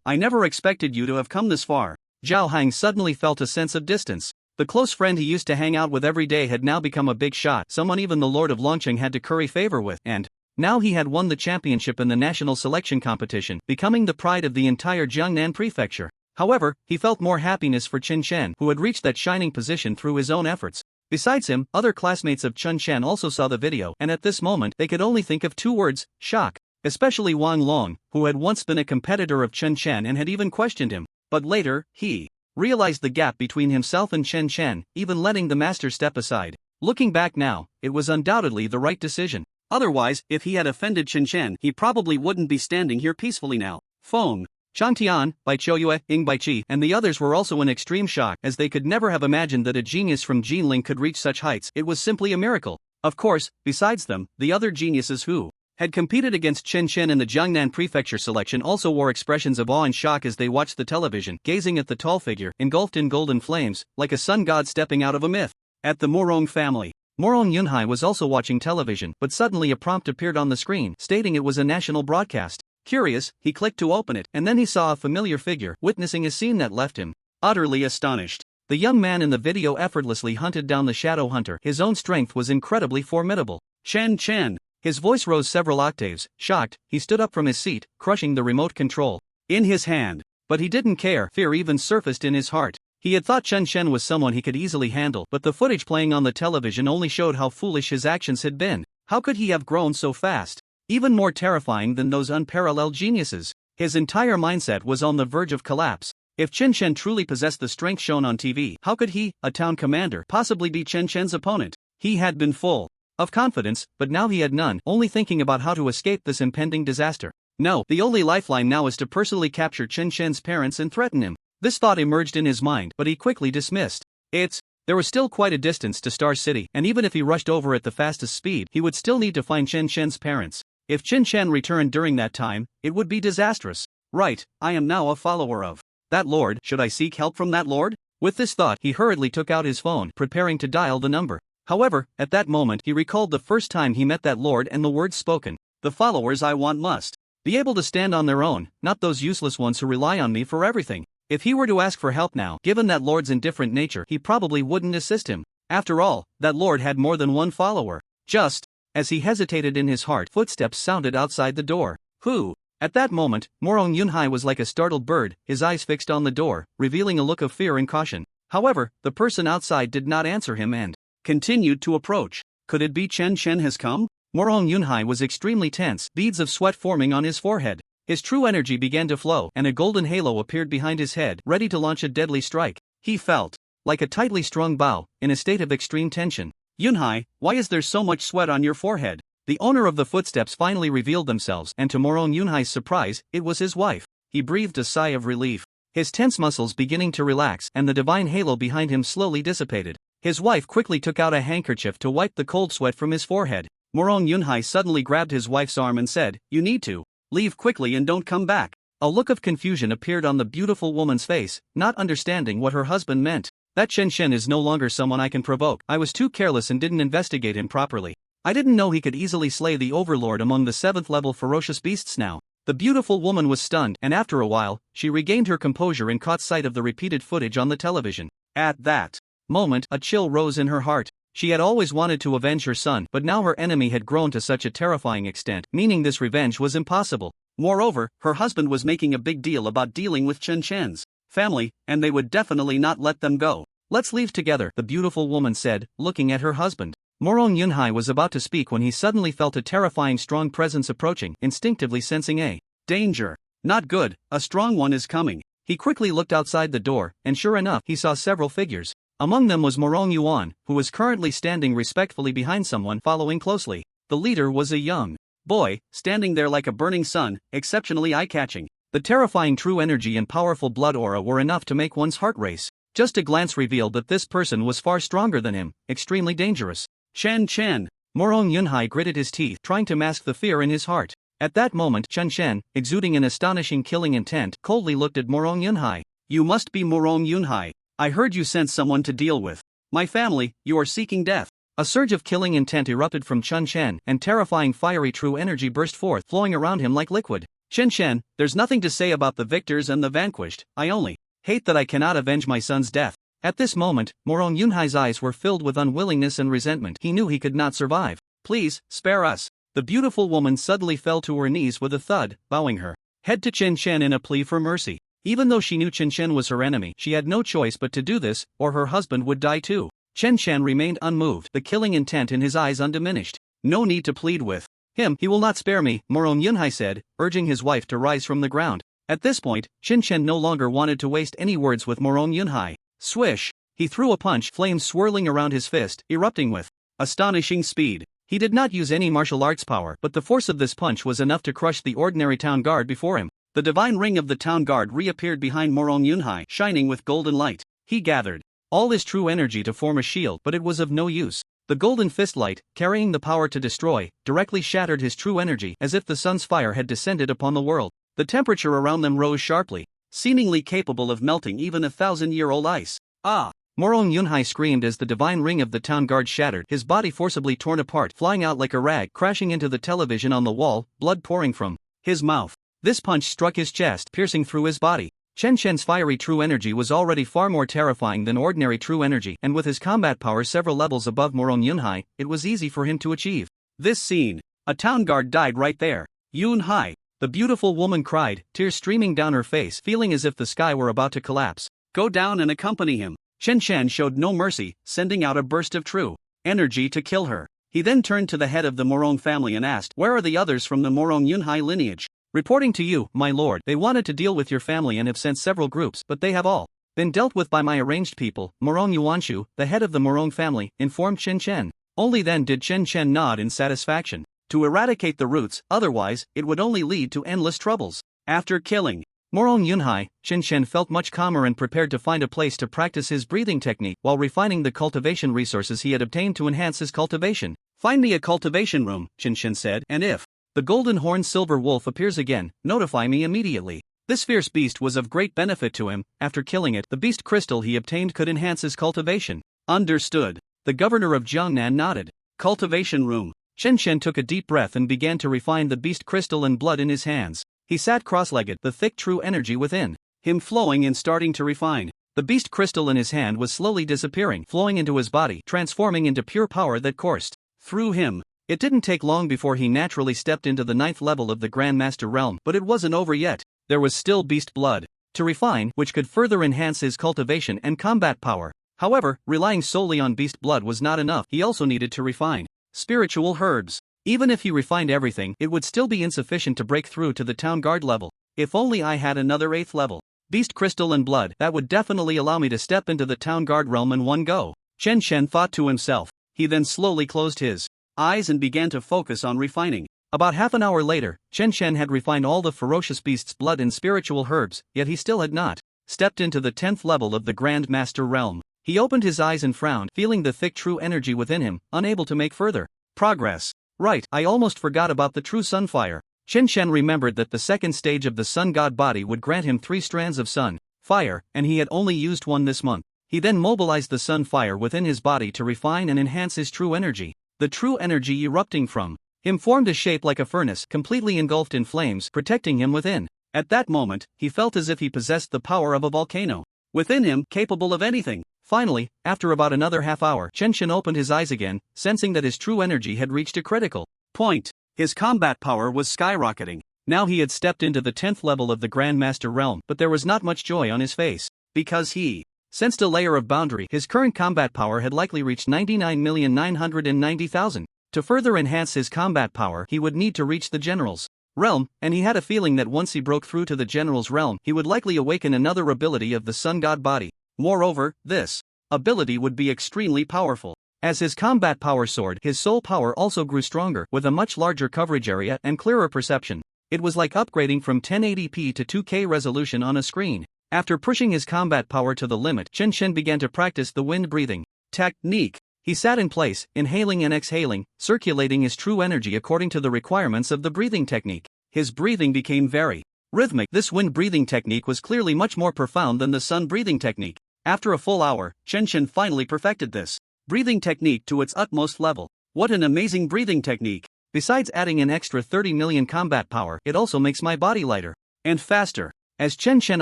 I never expected you to have come this far. Zhao Hong suddenly felt a sense of distance. The close friend he used to hang out with every day had now become a big shot, someone even the Lord of Longqing had to curry favor with, and now he had won the championship in the national selection competition, becoming the pride of the entire Jiangnan prefecture. However, he felt more happiness for Chen Chen, who had reached that shining position through his own efforts. Besides him, other classmates of Chen Chen also saw the video, and at this moment, they could only think of two words: shock. Especially Wang Long, who had once been a competitor of Chen Chen and had even questioned him. But later, he realized the gap between himself and Chen Chen, even letting the master step aside. Looking back now, it was undoubtedly the right decision. Otherwise, if he had offended Chen Chen, he probably wouldn't be standing here peacefully now. Feng Changtian, Bai Chouyue, Ying Baiqi, and the others were also in extreme shock, as they could never have imagined that a genius from Jinling could reach such heights. It was simply a miracle. Of course, besides them, the other geniuses who had competed against Chen Chen in the Jiangnan prefecture selection also wore expressions of awe and shock as they watched the television, gazing at the tall figure, engulfed in golden flames, like a sun god stepping out of a myth. At the Murong family, Murong Yunhai was also watching television, but suddenly a prompt appeared on the screen, stating it was a national broadcast. Curious, he clicked to open it, and then he saw a familiar figure, witnessing a scene that left him utterly astonished. The young man in the video effortlessly hunted down the Shadow Hunter. His own strength was incredibly formidable. Chen Chen. His voice rose several octaves. Shocked, he stood up from his seat, crushing the remote control in his hand. But he didn't care. Fear even surfaced in his heart. He had thought Chen Chen was someone he could easily handle, but the footage playing on the television only showed how foolish his actions had been. How could he have grown so fast? Even more terrifying than those unparalleled geniuses, his entire mindset was on the verge of collapse. If Chen Chen truly possessed the strength shown on TV, how could he, a town commander, possibly be Chen Chen's opponent? He had been full of confidence, but now he had none, only thinking about how to escape this impending disaster. No, the only lifeline now is to personally capture Chen Chen's parents and threaten him. This thought emerged in his mind, but he quickly dismissed. It's There was still quite a distance to Star City, and even if he rushed over at the fastest speed, he would still need to find Chen Shen's parents. If Chen Shen returned during that time, it would be disastrous. Right, I am now a follower of that lord. Should I seek help from that lord? With this thought, he hurriedly took out his phone, preparing to dial the number. However, at that moment he recalled the first time he met that lord and the words spoken. The followers I want must be able to stand on their own, not those useless ones who rely on me for everything. If he were to ask for help now, given that lord's indifferent nature, he probably wouldn't assist him. After all, that lord had more than one follower. Just as he hesitated in his heart, footsteps sounded outside the door. Who? At that moment, Morong Yunhai was like a startled bird, his eyes fixed on the door, revealing a look of fear and caution. However, the person outside did not answer him and continued to approach. Could it be Chen Shen has come? Morong Yunhai was extremely tense, beads of sweat forming on his forehead. His true energy began to flow, and a golden halo appeared behind his head, ready to launch a deadly strike. He felt like a tightly strung bow, in a state of extreme tension. Yunhai, why is there so much sweat on your forehead? The owner of the footsteps finally revealed themselves, and to Morong Yunhai's surprise, it was his wife. He breathed a sigh of relief. His tense muscles beginning to relax, and the divine halo behind him slowly dissipated. His wife quickly took out a handkerchief to wipe the cold sweat from his forehead. Morong Yunhai suddenly grabbed his wife's arm and said, "You need to leave quickly and don't come back." A look of confusion appeared on the beautiful woman's face, not understanding what her husband meant. That Chen Shen is no longer someone I can provoke. I was too careless and didn't investigate him properly. I didn't know he could easily slay the overlord among the 7th level ferocious beasts now. The beautiful woman was stunned, and after a while, she regained her composure and caught sight of the repeated footage on the television. At that moment, a chill rose in her heart. She had always wanted to avenge her son, but now her enemy had grown to such a terrifying extent, meaning this revenge was impossible. Moreover, her husband was making a big deal about dealing with Chen Shen's family, and they would definitely not let them go. "Let's leave together," the beautiful woman said, looking at her husband. Morong Yunhai was about to speak when he suddenly felt a terrifying strong presence approaching, instinctively sensing a danger. Not good, a strong one is coming. He quickly looked outside the door, and sure enough, he saw several figures. Among them was Morong Yuan, who was currently standing respectfully behind someone following closely. The leader was a young boy, standing there like a burning sun, exceptionally eye-catching. The terrifying true energy and powerful blood aura were enough to make one's heart race. Just a glance revealed that this person was far stronger than him, extremely dangerous. Chen Chen. Morong Yunhai gritted his teeth, trying to mask the fear in his heart. At that moment, Chen Shen, exuding an astonishing killing intent, coldly looked at Morong Yunhai. "You must be Morong Yunhai. I heard you sent someone to deal with my family. You are seeking death." A surge of killing intent erupted from Chen Shen, and terrifying fiery true energy burst forth, flowing around him like liquid. "Chen Shen, there's nothing to say about the victors and the vanquished. I only hate that I cannot avenge my son's death." At this moment, Morong Yunhai's eyes were filled with unwillingness and resentment. He knew he could not survive. "Please, spare us." The beautiful woman suddenly fell to her knees with a thud, bowing her head to Chen Shen in a plea for mercy. Even though she knew Chen Shen was her enemy, she had no choice but to do this, or her husband would die too. Chen Shen remained unmoved, the killing intent in his eyes undiminished. "No need to plead with him, he will not spare me," Morong Yunhai said, urging his wife to rise from the ground. At this point, Chen Shen no longer wanted to waste any words with Morong Yunhai. Swish! He threw a punch, flames swirling around his fist, erupting with astonishing speed. He did not use any martial arts power, but the force of this punch was enough to crush the ordinary town guard before him. The divine ring of the town guard reappeared behind Morong Yunhai, shining with golden light. He gathered all his true energy to form a shield, but it was of no use. The golden fist light, carrying the power to destroy, directly shattered his true energy, as if the sun's fire had descended upon the world. The temperature around them rose sharply, seemingly capable of melting even 1,000-year-old ice. "Ah!" Morong Yunhai screamed as the divine ring of the town guard shattered, his body forcibly torn apart, flying out like a rag, crashing into the television on the wall, blood pouring from his mouth. This punch struck his chest, piercing through his body. Chen Shen's fiery true energy was already far more terrifying than ordinary true energy, and with his combat power several levels above Morong Yunhai, it was easy for him to achieve. This scene. A town guard died right there. "Yunhai!" The beautiful woman cried, tears streaming down her face, feeling as if the sky were about to collapse. "Go down and accompany him." Chen Shen showed no mercy, sending out a burst of true energy to kill her. He then turned to the head of the Morong family and asked, "Where are the others from the Morong Yunhai lineage?" "Reporting to you, my lord. They wanted to deal with your family and have sent several groups, but they have all been dealt with by my arranged people." Morong Yuanshu, the head of the Morong family, informed Chen Chen. Only then did Chen Chen nod in satisfaction. To eradicate the roots, otherwise, it would only lead to endless troubles. After killing Morong Yunhai, Chen Shen felt much calmer and prepared to find a place to practice his breathing technique while refining the cultivation resources he had obtained to enhance his cultivation. Find me a cultivation room, Chen Shen said, and if the golden horned silver wolf appears again, notify me immediately. This fierce beast was of great benefit to him. After killing it, the beast crystal he obtained could enhance his cultivation. Understood. The governor of Jiangnan nodded. Cultivation room. Chen Shen took a deep breath and began to refine the beast crystal and blood in his hands. He sat cross-legged, the thick true energy within him flowing and starting to refine. The beast crystal in his hand was slowly disappearing, flowing into his body, transforming into pure power that coursed through him. It didn't take long before he naturally stepped into the 9th level of the Grandmaster realm, but it wasn't over yet. There was still beast blood to refine, which could further enhance his cultivation and combat power. However, relying solely on beast blood was not enough. He also needed to refine spiritual herbs. Even if he refined everything, it would still be insufficient to break through to the town guard level. If only I had another 8th level beast crystal and blood, that would definitely allow me to step into the town guard realm in one go. Chen Shen thought to himself. He then slowly closed his eyes and began to focus on refining. About half an hour later, Chen Shen had refined all the ferocious beast's blood and spiritual herbs, yet he still had not stepped into the 10th level of the Grand Master realm. He opened his eyes and frowned, feeling the thick true energy within him, unable to make further progress. Right, I almost forgot about the true sunfire. Chen Shen remembered that the second stage of the sun god body would grant him 3 strands of sun fire, and he had only used 1 this month. He then mobilized the sun fire within his body to refine and enhance his true energy. The true energy erupting from him formed a shape like a furnace, completely engulfed in flames, protecting him within. At that moment, he felt as if he possessed the power of a volcano within him, capable of anything. Finally, after about another half hour, Chen Shen opened his eyes again, sensing that his true energy had reached a critical point. His combat power was skyrocketing. Now he had stepped into the 10th level of the Grandmaster realm, but there was not much joy on his face, because he sensed a layer of boundary. His current combat power had likely reached 99,990,000. To further enhance his combat power, he would need to reach the general's realm, and he had a feeling that once he broke through to the general's realm, he would likely awaken another ability of the sun god body. Moreover, this ability would be extremely powerful. As his combat power soared, his soul power also grew stronger, with a much larger coverage area and clearer perception. It was like upgrading from 1080p to 2K resolution on a screen. After pushing his combat power to the limit, Chen Shen began to practice the wind breathing technique. He sat in place, inhaling and exhaling, circulating his true energy according to the requirements of the breathing technique. His breathing became very rhythmic. This wind breathing technique was clearly much more profound than the sun breathing technique. After a full hour, Chen Shen finally perfected this breathing technique to its utmost level. What an amazing breathing technique! Besides adding an extra 30 million combat power, it also makes my body lighter and faster. As Chen Shen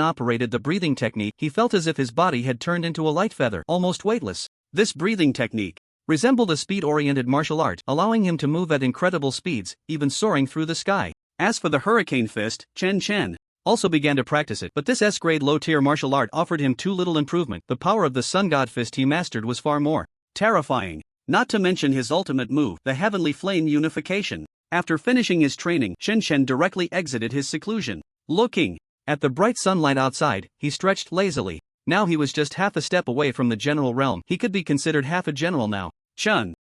operated the breathing technique, he felt as if his body had turned into a light feather, almost weightless. This breathing technique resembled a speed-oriented martial art, allowing him to move at incredible speeds, even soaring through the sky. As for the Hurricane Fist, Chen Shen also began to practice it, but this S-grade low-tier martial art offered him too little improvement. The power of the Sun God Fist he mastered was far more terrifying. Not to mention his ultimate move, the Heavenly Flame Unification. After finishing his training, Chen Shen directly exited his seclusion. Looking at the bright sunlight outside, he stretched lazily. Now he was just half a step away from the general realm. He could be considered half a general now. Chen,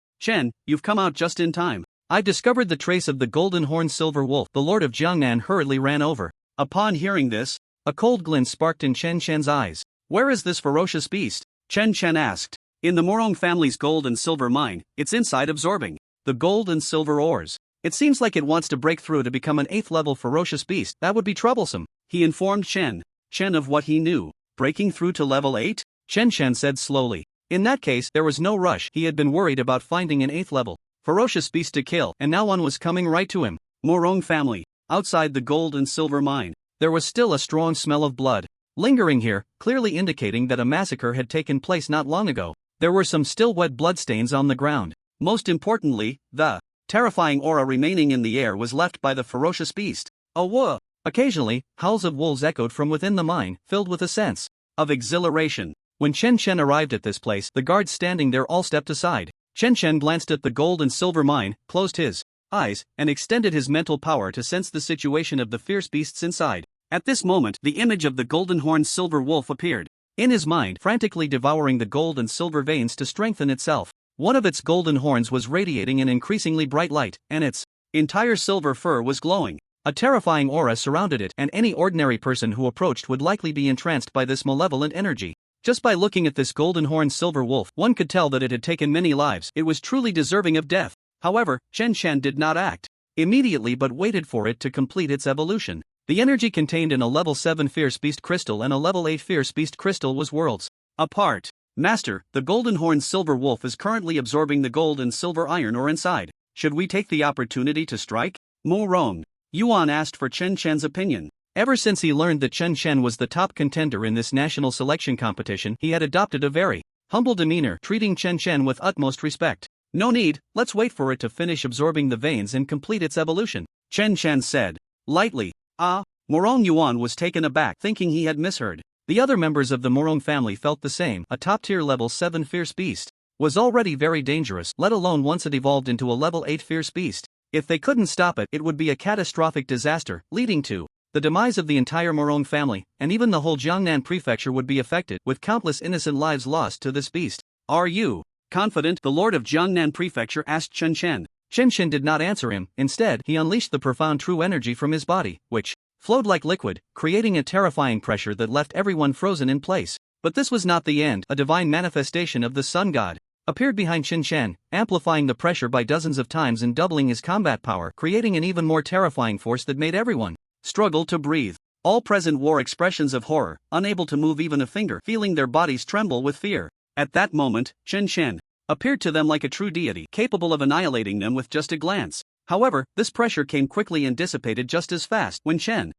you've come out just in time. I've discovered the trace of the golden horned silver wolf. The lord of Jiangnan hurriedly ran over. Upon hearing this, a cold glint sparked in Chen Shen's eyes. Where is this ferocious beast? Chen Shen asked. In the Morong family's gold and silver mine. It's inside absorbing the gold and silver ores. It seems like it wants to break through to become an 8th level ferocious beast. That would be troublesome. He informed Chen of what he knew. Breaking through to level 8? Chen Shen said slowly. In that case, there was no rush. He had been worried about finding an 8th level ferocious beast to kill, and now one was coming right to him. Morong family. Outside the gold and silver mine, there was still a strong smell of blood lingering here, clearly indicating that a massacre had taken place not long ago. There were some still wet bloodstains on the ground. Most importantly, the terrifying aura remaining in the air was left by the ferocious beast. A whoa! Occasionally, howls of wolves echoed from within the mine, filled with a sense of exhilaration. When Chen Shen arrived at this place, the guards standing there all stepped aside. Chen Shen glanced at the gold and silver mine, closed his eyes, and extended his mental power to sense the situation of the fierce beasts inside. At this moment, the image of the golden-horned silver wolf appeared in his mind, frantically devouring the gold and silver veins to strengthen itself. One of its golden horns was radiating an increasingly bright light, and its entire silver fur was glowing. A terrifying aura surrounded it, and any ordinary person who approached would likely be entranced by this malevolent energy. Just by looking at this golden-horned silver wolf, one could tell that it had taken many lives. It was truly deserving of death. However, Chen Shan did not act immediately but waited for it to complete its evolution. The energy contained in a level 7 Fierce Beast Crystal and a level 8 Fierce Beast Crystal was worlds apart. Master, the golden-horned silver wolf is currently absorbing the gold and silver iron ore inside. Should we take the opportunity to strike? Mo Rong. Yuan asked for Chen Shan's opinion. Ever since he learned that Chen Shan was the top contender in this national selection competition, he had adopted a very humble demeanor, treating Chen Shan with utmost respect. No need, let's wait for it to finish absorbing the veins and complete its evolution, Chen Shan said lightly. Morong Yuan was taken aback, thinking he had misheard. The other members of the Morong family felt the same. A top-tier level 7 Fierce Beast was already very dangerous, let alone once it evolved into a level 8 Fierce Beast. If they couldn't stop it, it would be a catastrophic disaster, leading to the demise of the entire Morong family, and even the whole Jiangnan prefecture would be affected, with countless innocent lives lost to this beast. Are you confident? The lord of Jiangnan prefecture asked Chen Shan. Chen Shan did not answer him. Instead, he unleashed the profound true energy from his body, which flowed like liquid, creating a terrifying pressure that left everyone frozen in place. But this was not the end. A divine manifestation of the sun god appeared behind Chen Shan, amplifying the pressure by dozens of times and doubling his combat power, creating an even more terrifying force that made everyone struggle to breathe. All present wore expressions of horror, unable to move even a finger, feeling their bodies tremble with fear. At that moment, Chen Shan appeared to them like a true deity, capable of annihilating them with just a glance. However, this pressure came quickly and dissipated just as fast. When Chen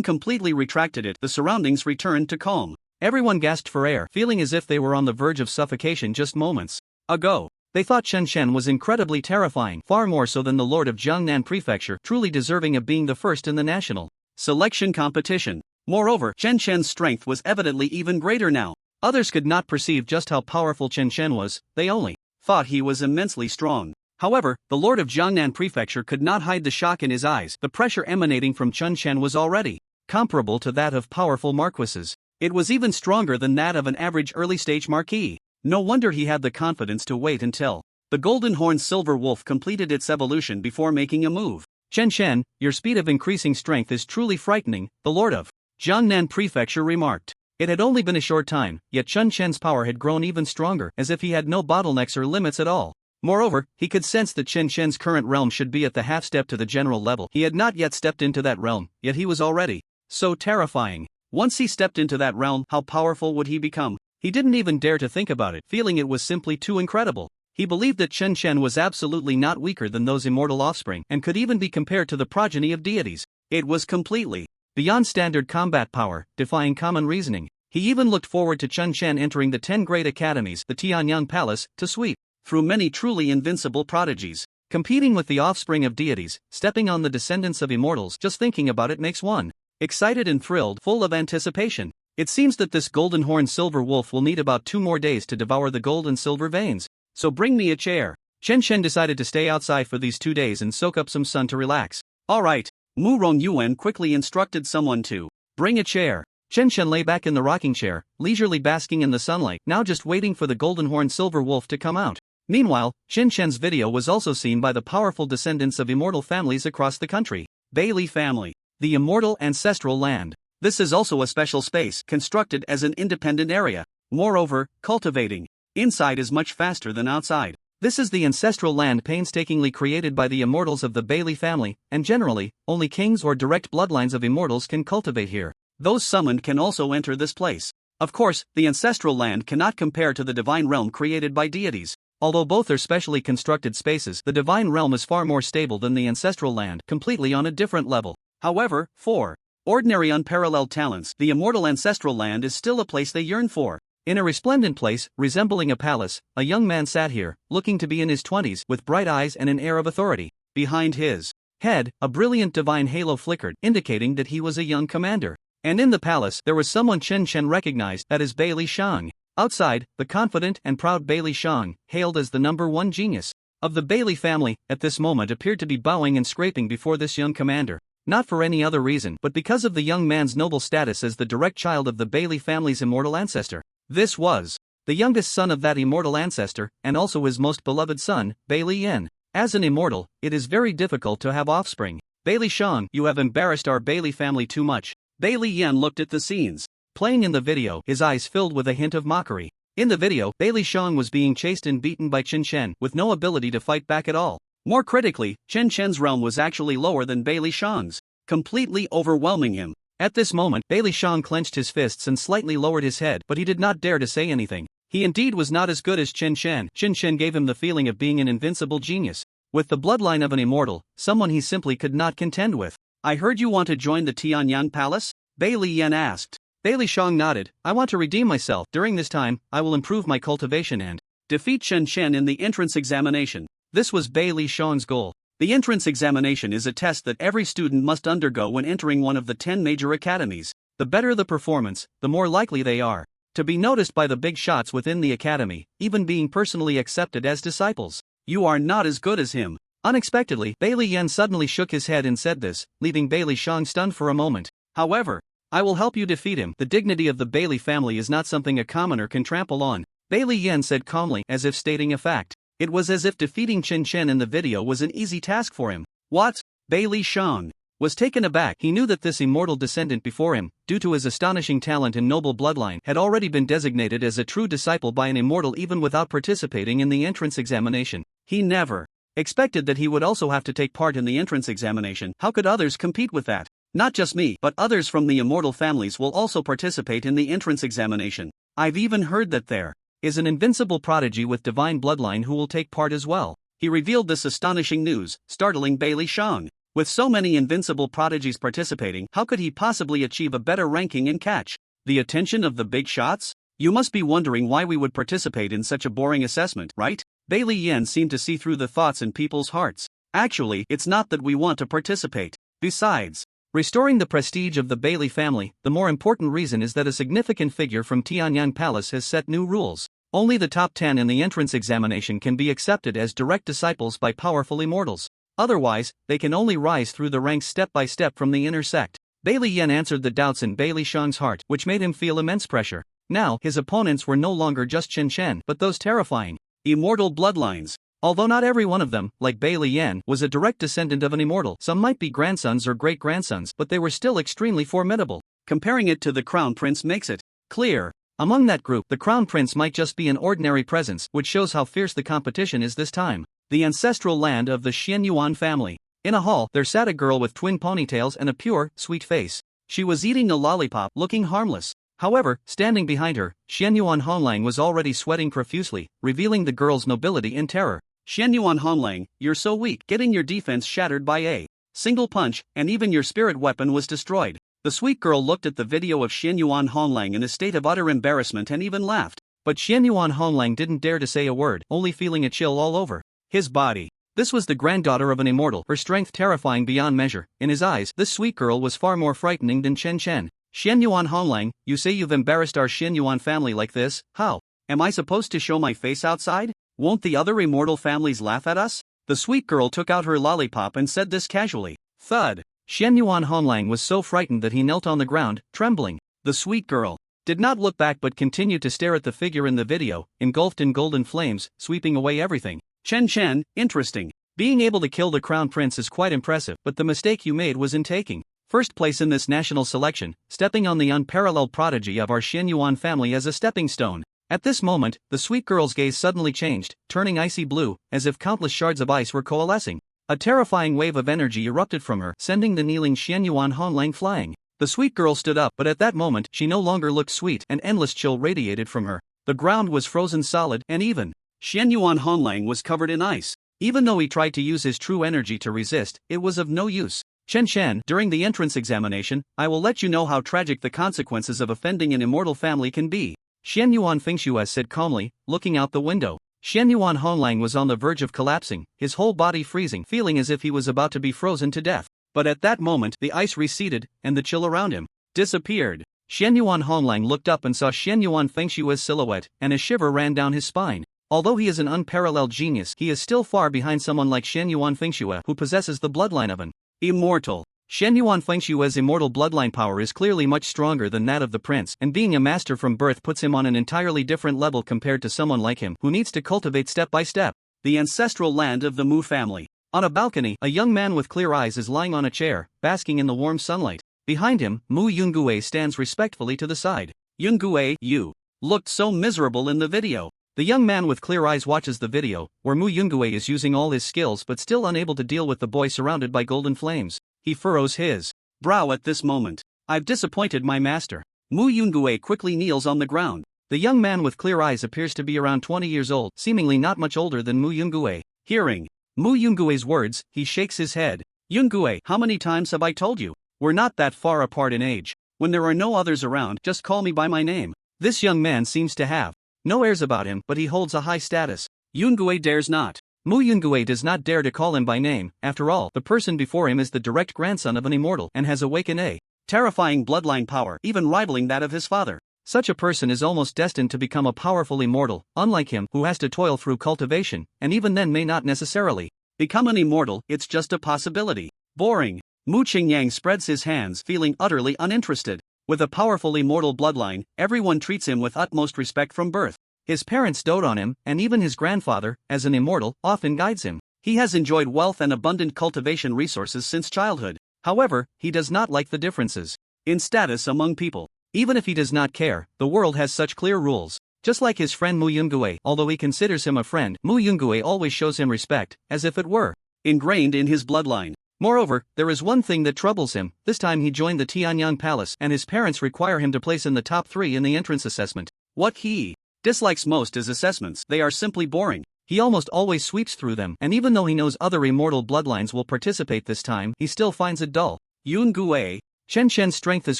completely retracted it, the surroundings returned to calm. Everyone gasped for air, feeling as if they were on the verge of suffocation just moments ago. They thought Chen Shan was incredibly terrifying, far more so than the lord of Jiangnan prefecture, truly deserving of being the first in the national selection competition. Moreover, Chen Shan's strength was evidently even greater now. Others could not perceive just how powerful Chen Shan was, they only thought he was immensely strong. However, the lord of Jiangnan prefecture could not hide the shock in his eyes. The pressure emanating from Chen Shan was already comparable to that of powerful marquises. It was even stronger than that of an average early-stage marquis. No wonder he had the confidence to wait until the golden-horned silver wolf completed its evolution before making a move. Chen Shan, your speed of increasing strength is truly frightening, the lord of Jiangnan prefecture remarked. It had only been a short time, yet Chen Shan's power had grown even stronger, as if he had no bottlenecks or limits at all. Moreover, he could sense that Chen Shan's current realm should be at the half-step to the general level. He had not yet stepped into that realm, yet he was already so terrifying. Once he stepped into that realm, how powerful would he become? He didn't even dare to think about it, feeling it was simply too incredible. He believed that Chen Shan was absolutely not weaker than those immortal offspring, and could even be compared to the progeny of deities. It was completely beyond standard combat power, defying common reasoning. He even looked forward to Chen Shan entering the 10 great academies, the Tianyang Palace, to sweep through many truly invincible prodigies, competing with the offspring of deities, stepping on the descendants of immortals. Just thinking about it makes one excited and thrilled, full of anticipation. It seems that this golden-horned silver wolf will need about 2 more days to devour the gold and silver veins. So bring me a chair. Chen Shan decided to stay outside for these 2 days and soak up some sun to relax. Alright. Mu Rongyuan quickly instructed someone to bring a chair. Chen Shan lay back in the rocking chair, leisurely basking in the sunlight, now just waiting for the golden-horned silver wolf to come out. Meanwhile, Chen Shan's video was also seen by the powerful descendants of immortal families across the country. Bailey family. The immortal ancestral land. This is also a special space, constructed as an independent area. Moreover, cultivating inside is much faster than outside. This is the ancestral land painstakingly created by the immortals of the Bailey family, and generally, only kings or direct bloodlines of immortals can cultivate here. Those summoned can also enter this place. Of course, the ancestral land cannot compare to the divine realm created by deities. Although both are specially constructed spaces, the divine realm is far more stable than the ancestral land, completely on a different level. However, for ordinary unparalleled talents, the immortal ancestral land is still a place they yearn for. In a resplendent place, resembling a palace, a young man sat here, looking to be in his 20s, with bright eyes and an air of authority. Behind his head, a brilliant divine halo flickered, indicating that he was a young commander. And in the palace, there was someone Chen Shan recognized, that is Bailey Shang. Outside, the confident and proud Bailey Shang, hailed as the #1 genius of the Bailey family, at this moment appeared to be bowing and scraping before this young commander. Not for any other reason, but because of the young man's noble status as the direct child of the Bailey family's immortal ancestor. This was the youngest son of that immortal ancestor, and also his most beloved son, Bailey Yin. As an immortal, it is very difficult to have offspring. Bailey Shang, you have embarrassed our Bailey family too much. Bailey Yan looked at the scenes playing in the video, his eyes filled with a hint of mockery. In the video, Bailey Shang was being chased and beaten by Chen Chen with no ability to fight back at all. More critically, Chen Chen's realm was actually lower than Bailey Shang's, completely overwhelming him. At this moment, Bailey Shang clenched his fists and slightly lowered his head, but he did not dare to say anything. He indeed was not as good as Chen Chen. Chen Chen gave him the feeling of being an invincible genius, with the bloodline of an immortal, someone he simply could not contend with. I heard you want to join the Tianyang Palace? Bailey Yan asked. Bailey Shang nodded. I want to redeem myself. During this time, I will improve my cultivation and defeat Chen Chen in the entrance examination. This was Bailey Shang's goal. The entrance examination is a test that every student must undergo when entering one of the 10 major academies. The better the performance, the more likely they are to be noticed by the big shots within the academy, even being personally accepted as disciples. You are not as good as him. Unexpectedly, Bailey Yan suddenly shook his head and said this, leaving Bailey Shang stunned for a moment. However, I will help you defeat him. The dignity of the Bailey family is not something a commoner can trample on, Bailey Yan said calmly, as if stating a fact. It was as if defeating Chen Chen in the video was an easy task for him. What? Bailey Shang was taken aback. He knew that this immortal descendant before him, due to his astonishing talent and noble bloodline, had already been designated as a true disciple by an immortal even without participating in the entrance examination. He never expected that he would also have to take part in the entrance examination. How could others compete with that? Not just me, but others from the immortal families will also participate in the entrance examination. I've even heard that there is an invincible prodigy with divine bloodline who will take part as well. He revealed this astonishing news, startling Bailey Shang. With so many invincible prodigies participating, how could he possibly achieve a better ranking and catch the attention of the big shots? You must be wondering why we would participate in such a boring assessment, right? Bailey Yan seemed to see through the thoughts in people's hearts. Actually, it's not that we want to participate. Besides restoring the prestige of the Bailey family, the more important reason is that a significant figure from Tianyang Palace has set new rules. Only the top 10 in the entrance examination can be accepted as direct disciples by powerful immortals. Otherwise, they can only rise through the ranks step by step from the inner sect. Bailey Yan answered the doubts in Bailey Shang's heart, which made him feel immense pressure. Now, his opponents were no longer just Chen Chen, but those terrifying immortal bloodlines. Although not every one of them, like Bailey Yan, was a direct descendant of an immortal, some might be grandsons or great-grandsons, but they were still extremely formidable. Comparing it to the Crown Prince makes it clear. Among that group, the Crown Prince might just be an ordinary presence, which shows how fierce the competition is this time. The ancestral land of the Xianyuan family. In a hall, there sat a girl with twin ponytails and a pure, sweet face. She was eating a lollipop, looking harmless. However, standing behind her, Xianyuan Honlang was already sweating profusely, revealing the girl's nobility and terror. Xianyuan Honlang, you're so weak, getting your defense shattered by a single punch, and even your spirit weapon was destroyed. The sweet girl looked at the video of Xianyuan Honlang in a state of utter embarrassment and even laughed. But Xianyuan Honlang didn't dare to say a word, only feeling a chill all over his body. This was the granddaughter of an immortal, her strength terrifying beyond measure. In his eyes, this sweet girl was far more frightening than Chen Chen. Xianyuan Honlang, you say you've embarrassed our Xianyuan family like this? How? Am I supposed to show my face outside? Won't the other immortal families laugh at us? The sweet girl took out her lollipop and said this casually. Thud. Xianyuan Honlang was so frightened that he knelt on the ground, trembling. The sweet girl did not look back but continued to stare at the figure in the video, engulfed in golden flames, sweeping away everything. Chen Chen, interesting. Being able to kill the Crown Prince is quite impressive, but the mistake you made was in taking first place in this national selection, stepping on the unparalleled prodigy of our Xianyuan family as a stepping stone. At this moment, the sweet girl's gaze suddenly changed, turning icy blue, as if countless shards of ice were coalescing. A terrifying wave of energy erupted from her, sending the kneeling Xianyuan Honlang flying. The sweet girl stood up, but at that moment, she no longer looked sweet. An endless chill radiated from her. The ground was frozen solid, and even Xianyuan Honlang was covered in ice. Even though he tried to use his true energy to resist, it was of no use. Chen Chen, during the entrance examination, I will let you know how tragic the consequences of offending an immortal family can be. Xianyuan Fengxue said calmly, looking out the window. Xianyuan Honlang was on the verge of collapsing, his whole body freezing, feeling as if he was about to be frozen to death. But at that moment, the ice receded, and the chill around him disappeared. Xianyuan Honlang looked up and saw Xianyuan Fengshue's silhouette, and a shiver ran down his spine. Although he is an unparalleled genius, he is still far behind someone like Xianyuan Fengxue, who possesses the bloodline of an immortal. Xianyuan Fengshue's immortal bloodline power is clearly much stronger than that of the prince, and being a master from birth puts him on an entirely different level compared to someone like him, who needs to cultivate step by step. The ancestral land of the Mu family. On a balcony, a young man with clear eyes is lying on a chair, basking in the warm sunlight. Behind him, Mu Yoongue stands respectfully to the side. Yoongue, you looked so miserable in the video. The young man with clear eyes watches the video, where Mu Yoongue is using all his skills but still unable to deal with the boy surrounded by golden flames. He furrows his brow at this moment. I've disappointed my master. Mu Yoongue quickly kneels on the ground. The young man with clear eyes appears to be around 20 years old, seemingly not much older than Mu Yoongue. Hearing Mu Yoongue's words, he shakes his head. Yoongue, how many times have I told you? We're not that far apart in age. When there are no others around, just call me by my name. This young man seems to have no airs about him, but he holds a high status. Yoongue dares not. Mu Yoongue does not dare to call him by name. After all, the person before him is the direct grandson of an immortal and has awakened a terrifying bloodline power, even rivaling that of his father. Such a person is almost destined to become a powerful immortal, unlike him, who has to toil through cultivation, and even then may not necessarily become an immortal. It's just a possibility. Boring. Mu Qingyang spreads his hands, feeling utterly uninterested. With a powerful immortal bloodline, everyone treats him with utmost respect from birth. His parents dote on him, and even his grandfather, as an immortal, often guides him. He has enjoyed wealth and abundant cultivation resources since childhood. However, he does not like the differences in status among people. Even if he does not care, the world has such clear rules. Just like his friend Mu Yoongue, although he considers him a friend, Mu Yoongue always shows him respect, as if it were ingrained in his bloodline. Moreover, there is one thing that troubles him. This time he joined the Tianyang Palace, and his parents require him to place in the top 3 in the entrance assessment. What he dislikes most is assessments. They are simply boring. He almost always sweeps through them, and even though he knows other immortal bloodlines will participate this time, he still finds it dull. Yoongue, Chen Shen's strength is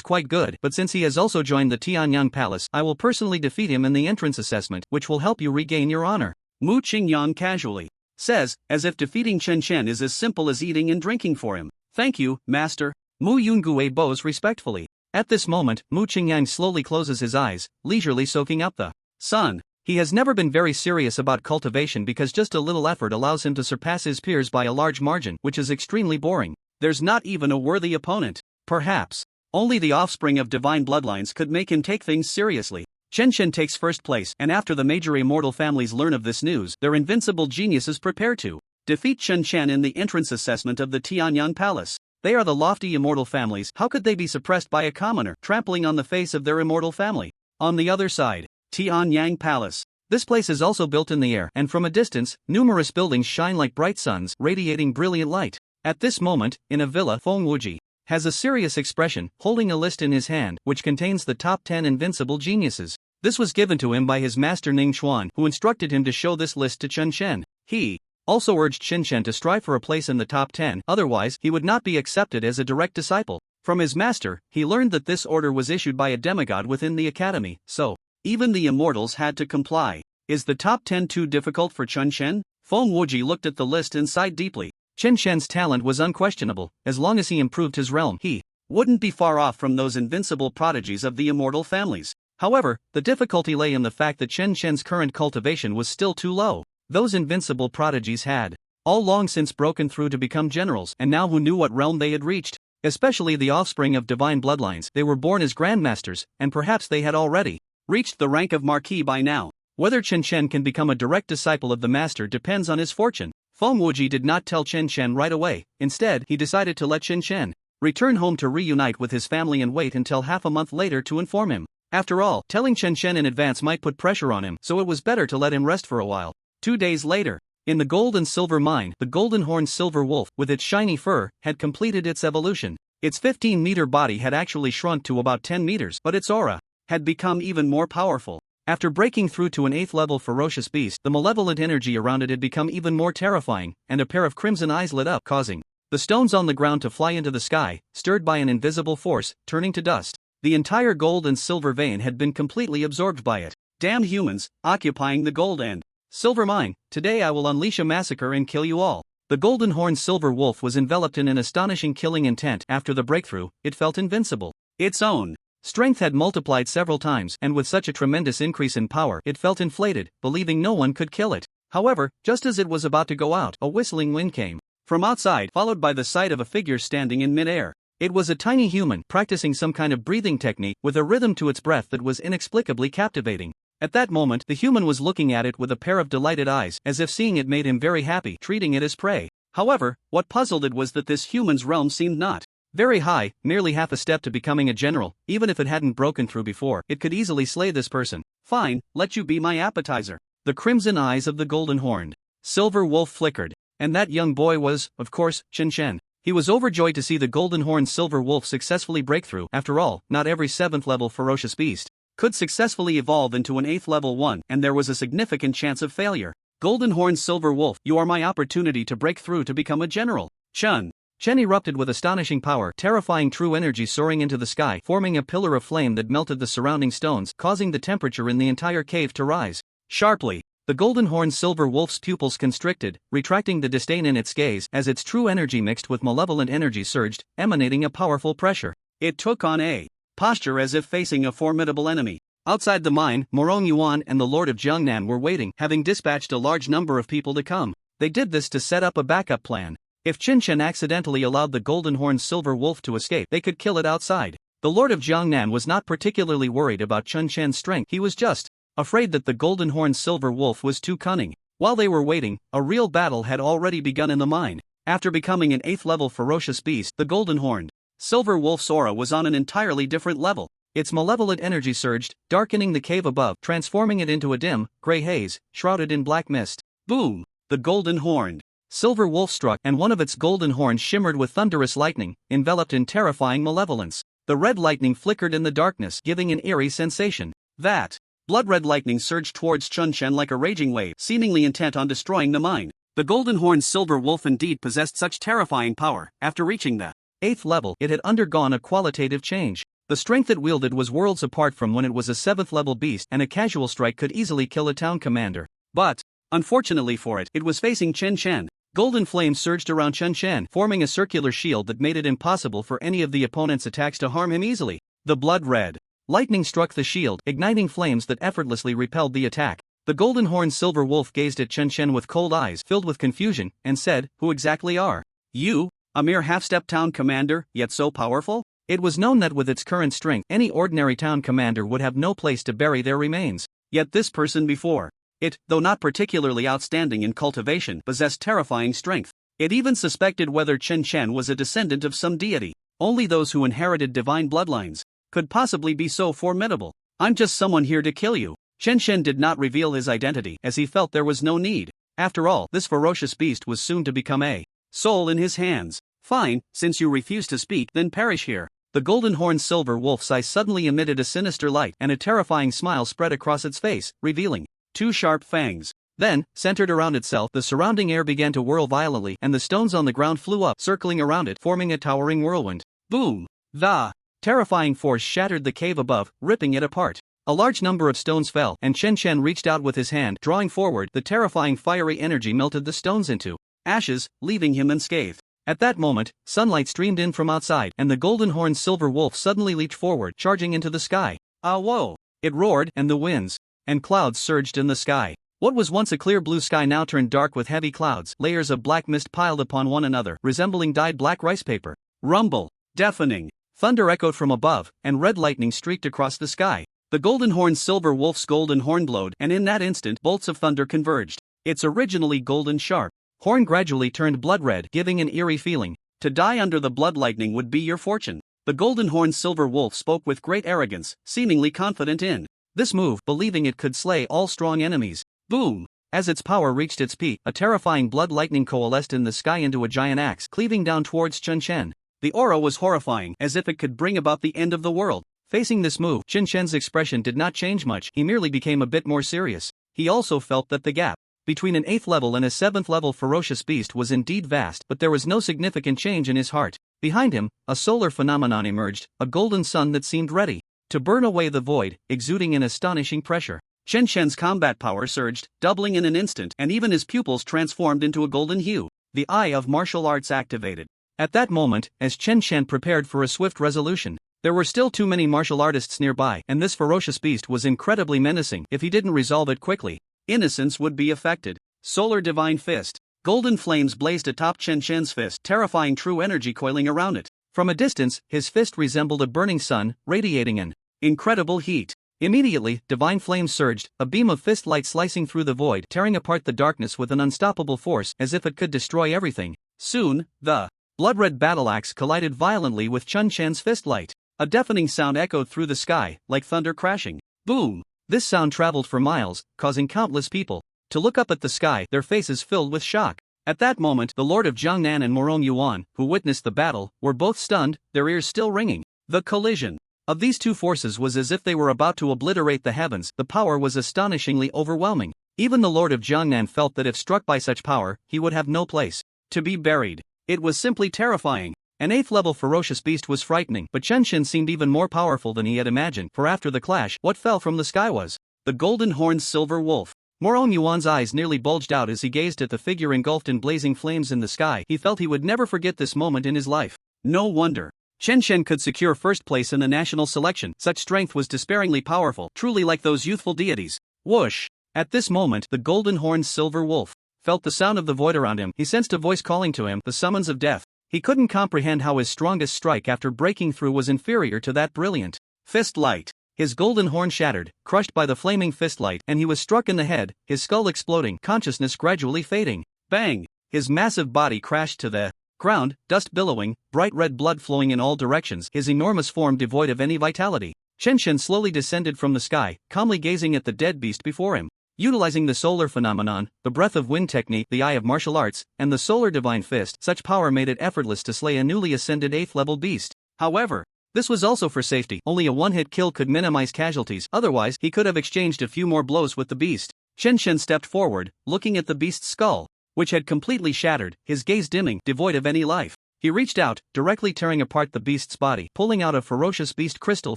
quite good, but since he has also joined the Tianyang Palace, I will personally defeat him in the entrance assessment, which will help you regain your honor. Mu Qingyang casually says, as if defeating Chen Shen is as simple as eating and drinking for him. Thank you, master. Mu Yoongue bows respectfully. At this moment, Mu Qingyang slowly closes his eyes, leisurely soaking up the sun. He has never been very serious about cultivation because just a little effort allows him to surpass his peers by a large margin, which is extremely boring. There's not even a worthy opponent. Perhaps only the offspring of divine bloodlines could make him take things seriously. Chen Shen takes first place, and after the major immortal families learn of this news, their invincible geniuses prepare to defeat Chen Shen in the entrance assessment of the Tianyang Palace. They are the lofty immortal families. How could they be suppressed by a commoner trampling on the face of their immortal family? On the other side, Tianyang Palace. This place is also built in the air, and from a distance, numerous buildings shine like bright suns, radiating brilliant light. At this moment, in a villa, Feng Wuji has a serious expression, holding a list in his hand, which contains the top 10 invincible geniuses. This was given to him by his master Ning Xuan, who instructed him to show this list to Chen Shen. He also urged Chen Shen to strive for a place in the top 10, otherwise he would not be accepted as a direct disciple. From his master, he learned that this order was issued by a demigod within the academy, so even the immortals had to comply. Is the top 10 too difficult for Chen Shen? Feng Wuji looked at the list and sighed deeply. Chen Shen's talent was unquestionable. As long as he improved his realm, he wouldn't be far off from those invincible prodigies of the immortal families. However, the difficulty lay in the fact that Chen Shen's current cultivation was still too low. Those invincible prodigies had all long since broken through to become generals, and now who knew what realm they had reached? Especially the offspring of divine bloodlines. They were born as grandmasters, and perhaps they had already reached the rank of marquis by now. Whether Chen Shen can become a direct disciple of the master depends on his fortune. Feng Wuji did not tell Chen Shen right away. Instead, he decided to let Chen Shen return home to reunite with his family and wait until half a month later to inform him. After all, telling Chen Shen in advance might put pressure on him, so it was better to let him rest for a while. 2 days later, in the gold and silver mine, the golden-horned silver wolf, with its shiny fur, had completed its evolution. Its 15-meter body had actually shrunk to about 10 meters, but its aura had become even more powerful. After breaking through to an 8th-level ferocious beast, the malevolent energy around it had become even more terrifying, and a pair of crimson eyes lit up, causing the stones on the ground to fly into the sky, stirred by an invisible force, turning to dust. The entire gold and silver vein had been completely absorbed by it. Damned humans, occupying the gold and silver mine, today I will unleash a massacre and kill you all. The golden-horned silver wolf was enveloped in an astonishing killing intent. After the breakthrough, it felt invincible. Its own strength had multiplied several times, and with such a tremendous increase in power, it felt inflated, believing no one could kill it. However, just as it was about to go out, a whistling wind came from outside, followed by the sight of a figure standing in mid-air. It was a tiny human, practicing some kind of breathing technique, with a rhythm to its breath that was inexplicably captivating. At that moment, the human was looking at it with a pair of delighted eyes, as if seeing it made him very happy, treating it as prey. However, what puzzled it was that this human's realm seemed not very high, merely half a step to becoming a general. Even if it hadn't broken through before, it could easily slay this person. Fine, let you be my appetizer. The crimson eyes of the golden-horned silver wolf flickered. And that young boy was, of course, Chen Chen. He was overjoyed to see the golden-horned silver wolf successfully break through. After all, not every 7th level ferocious beast could successfully evolve into an 8th level one, and there was a significant chance of failure. Golden-horned silver wolf, you are my opportunity to break through to become a general. Chen erupted with astonishing power, terrifying true energy soaring into the sky, forming a pillar of flame that melted the surrounding stones, causing the temperature in the entire cave to rise sharply. The golden-horned silver wolf's pupils constricted, retracting the disdain in its gaze as its true energy mixed with malevolent energy surged, emanating a powerful pressure. It took on a posture as if facing a formidable enemy. Outside the mine, Morong Yuan and the Lord of Jiangnan were waiting, having dispatched a large number of people to come. They did this to set up a backup plan. If Chen Chen accidentally allowed the golden-horned silver wolf to escape, they could kill it outside. The Lord of Jiangnan was not particularly worried about Chen Chen's strength, he was just afraid that the golden-horned silver wolf was too cunning. While they were waiting, a real battle had already begun in the mine. After becoming an 8th level ferocious beast, the golden-horned silver wolf's aura was on an entirely different level. Its malevolent energy surged, darkening the cave above, transforming it into a dim, gray haze, shrouded in black mist. Boom! The golden-horned silver wolf struck, and one of its golden horns shimmered with thunderous lightning, enveloped in terrifying malevolence. The red lightning flickered in the darkness, giving an eerie sensation. That blood-red lightning surged towards Chen Chen like a raging wave, seemingly intent on destroying the mine. The golden-horned silver wolf indeed possessed such terrifying power. After reaching the 8th level, it had undergone a qualitative change. The strength it wielded was worlds apart from when it was a 7th level beast, and a casual strike could easily kill a town commander. But, unfortunately for it, it was facing Chen Chen. Golden flames surged around Chen Chen, forming a circular shield that made it impossible for any of the opponent's attacks to harm him easily. The blood-red lightning struck the shield, igniting flames that effortlessly repelled the attack. The golden-horned silver wolf gazed at Chen Chen with cold eyes filled with confusion, and said, "Who exactly are you? A mere half-step town commander, yet so powerful?" It was known that with its current strength, any ordinary town commander would have no place to bury their remains. Yet this person before it, though not particularly outstanding in cultivation, possessed terrifying strength. It even suspected whether Chen Chen was a descendant of some deity. Only those who inherited divine bloodlines could possibly be so formidable. "I'm just someone here to kill you." Chen Chen did not reveal his identity, as he felt there was no need. After all, this ferocious beast was soon to become a soul in his hands. "Fine, since you refuse to speak, then perish here." The golden-horned silver wolf's eye suddenly emitted a sinister light, and a terrifying smile spread across its face, revealing 2 sharp fangs. Then, centered around itself, the surrounding air began to whirl violently, and the stones on the ground flew up, circling around it, forming a towering whirlwind. Boom! The terrifying force shattered the cave above, ripping it apart. A large number of stones fell, and Chen Chen reached out with his hand, drawing forward. The terrifying fiery energy melted the stones into ashes, leaving him unscathed. At that moment, sunlight streamed in from outside, and the golden-horned silver wolf suddenly leaped forward, charging into the sky. "Ah, whoa!" It roared, and the winds and clouds surged in the sky. What was once a clear blue sky now turned dark with heavy clouds, layers of black mist piled upon one another, resembling dyed black rice paper. Rumble! Deafening! Thunder echoed from above, and red lightning streaked across the sky. The golden-horned silver wolf's golden horn glowed, and in that instant, bolts of thunder converged. Its originally golden sharp horn gradually turned blood-red, giving an eerie feeling. To die under the blood lightning would be your fortune. The golden-horned silver wolf spoke with great arrogance, seemingly confident in this move, believing it could slay all strong enemies. Boom! As its power reached its peak, a terrifying blood lightning coalesced in the sky into a giant axe, cleaving down towards Chen Chen. The aura was horrifying, as if it could bring about the end of the world. Facing this move, Chen Chen's expression did not change much, he merely became a bit more serious. He also felt that the gap between an 8th level and a 7th level ferocious beast was indeed vast, but there was no significant change in his heart. Behind him, a solar phenomenon emerged, a golden sun that seemed ready to burn away the void, exuding an astonishing pressure. Chen Chen's combat power surged, doubling in an instant, and even his pupils transformed into a golden hue. The eye of martial arts activated. At that moment, as Chen Chen prepared for a swift resolution, there were still too many martial artists nearby, and this ferocious beast was incredibly menacing. If he didn't resolve it quickly, innocence would be affected. Solar Divine Fist. Golden flames blazed atop Chen Chen's fist, terrifying true energy coiling around it. From a distance, his fist resembled a burning sun, radiating an incredible heat. Immediately, divine flames surged, a beam of fist light slicing through the void, tearing apart the darkness with an unstoppable force, as if it could destroy everything. Soon, the blood-red battle axe collided violently with Chun Chen's fist light. A deafening sound echoed through the sky, like thunder crashing. Boom! This sound traveled for miles, causing countless people to look up at the sky, their faces filled with shock. At that moment, the Lord of Jiangnan and Morong Yuan, who witnessed the battle, were both stunned, their ears still ringing. The collision of these two forces was as if they were about to obliterate the heavens. The power was astonishingly overwhelming. Even the Lord of Jiangnan felt that if struck by such power, he would have no place to be buried. It was simply terrifying. An 8th-level ferocious beast was frightening, but Chen Shen seemed even more powerful than he had imagined, for after the clash, what fell from the sky was the golden-horned silver wolf. Morong Yuan's eyes nearly bulged out as he gazed at the figure engulfed in blazing flames in the sky. He felt he would never forget this moment in his life. No wonder Chen Shen could secure first place in the national selection. Such strength was despairingly powerful, truly like those youthful deities. Whoosh! At this moment, the golden-horned silver wolf felt the sound of the void around him. He sensed a voice calling to him, the summons of death. He couldn't comprehend how his strongest strike after breaking through was inferior to that brilliant fist light. His golden horn shattered, crushed by the flaming fist light, and he was struck in the head, his skull exploding, consciousness gradually fading. Bang! His massive body crashed to the ground, dust billowing, bright red blood flowing in all directions, his enormous form devoid of any vitality. Chen Shen slowly descended from the sky, calmly gazing at the dead beast before him. Utilizing the solar phenomenon, the breath of wind technique, the eye of martial arts, and the solar divine fist, such power made it effortless to slay a newly ascended 8th-level beast. However, this was also for safety. Only a one-hit kill could minimize casualties, otherwise he could have exchanged a few more blows with the beast. Chen Shen stepped forward, looking at the beast's skull, which had completely shattered, his gaze dimming, devoid of any life. He reached out, directly tearing apart the beast's body, pulling out a ferocious beast crystal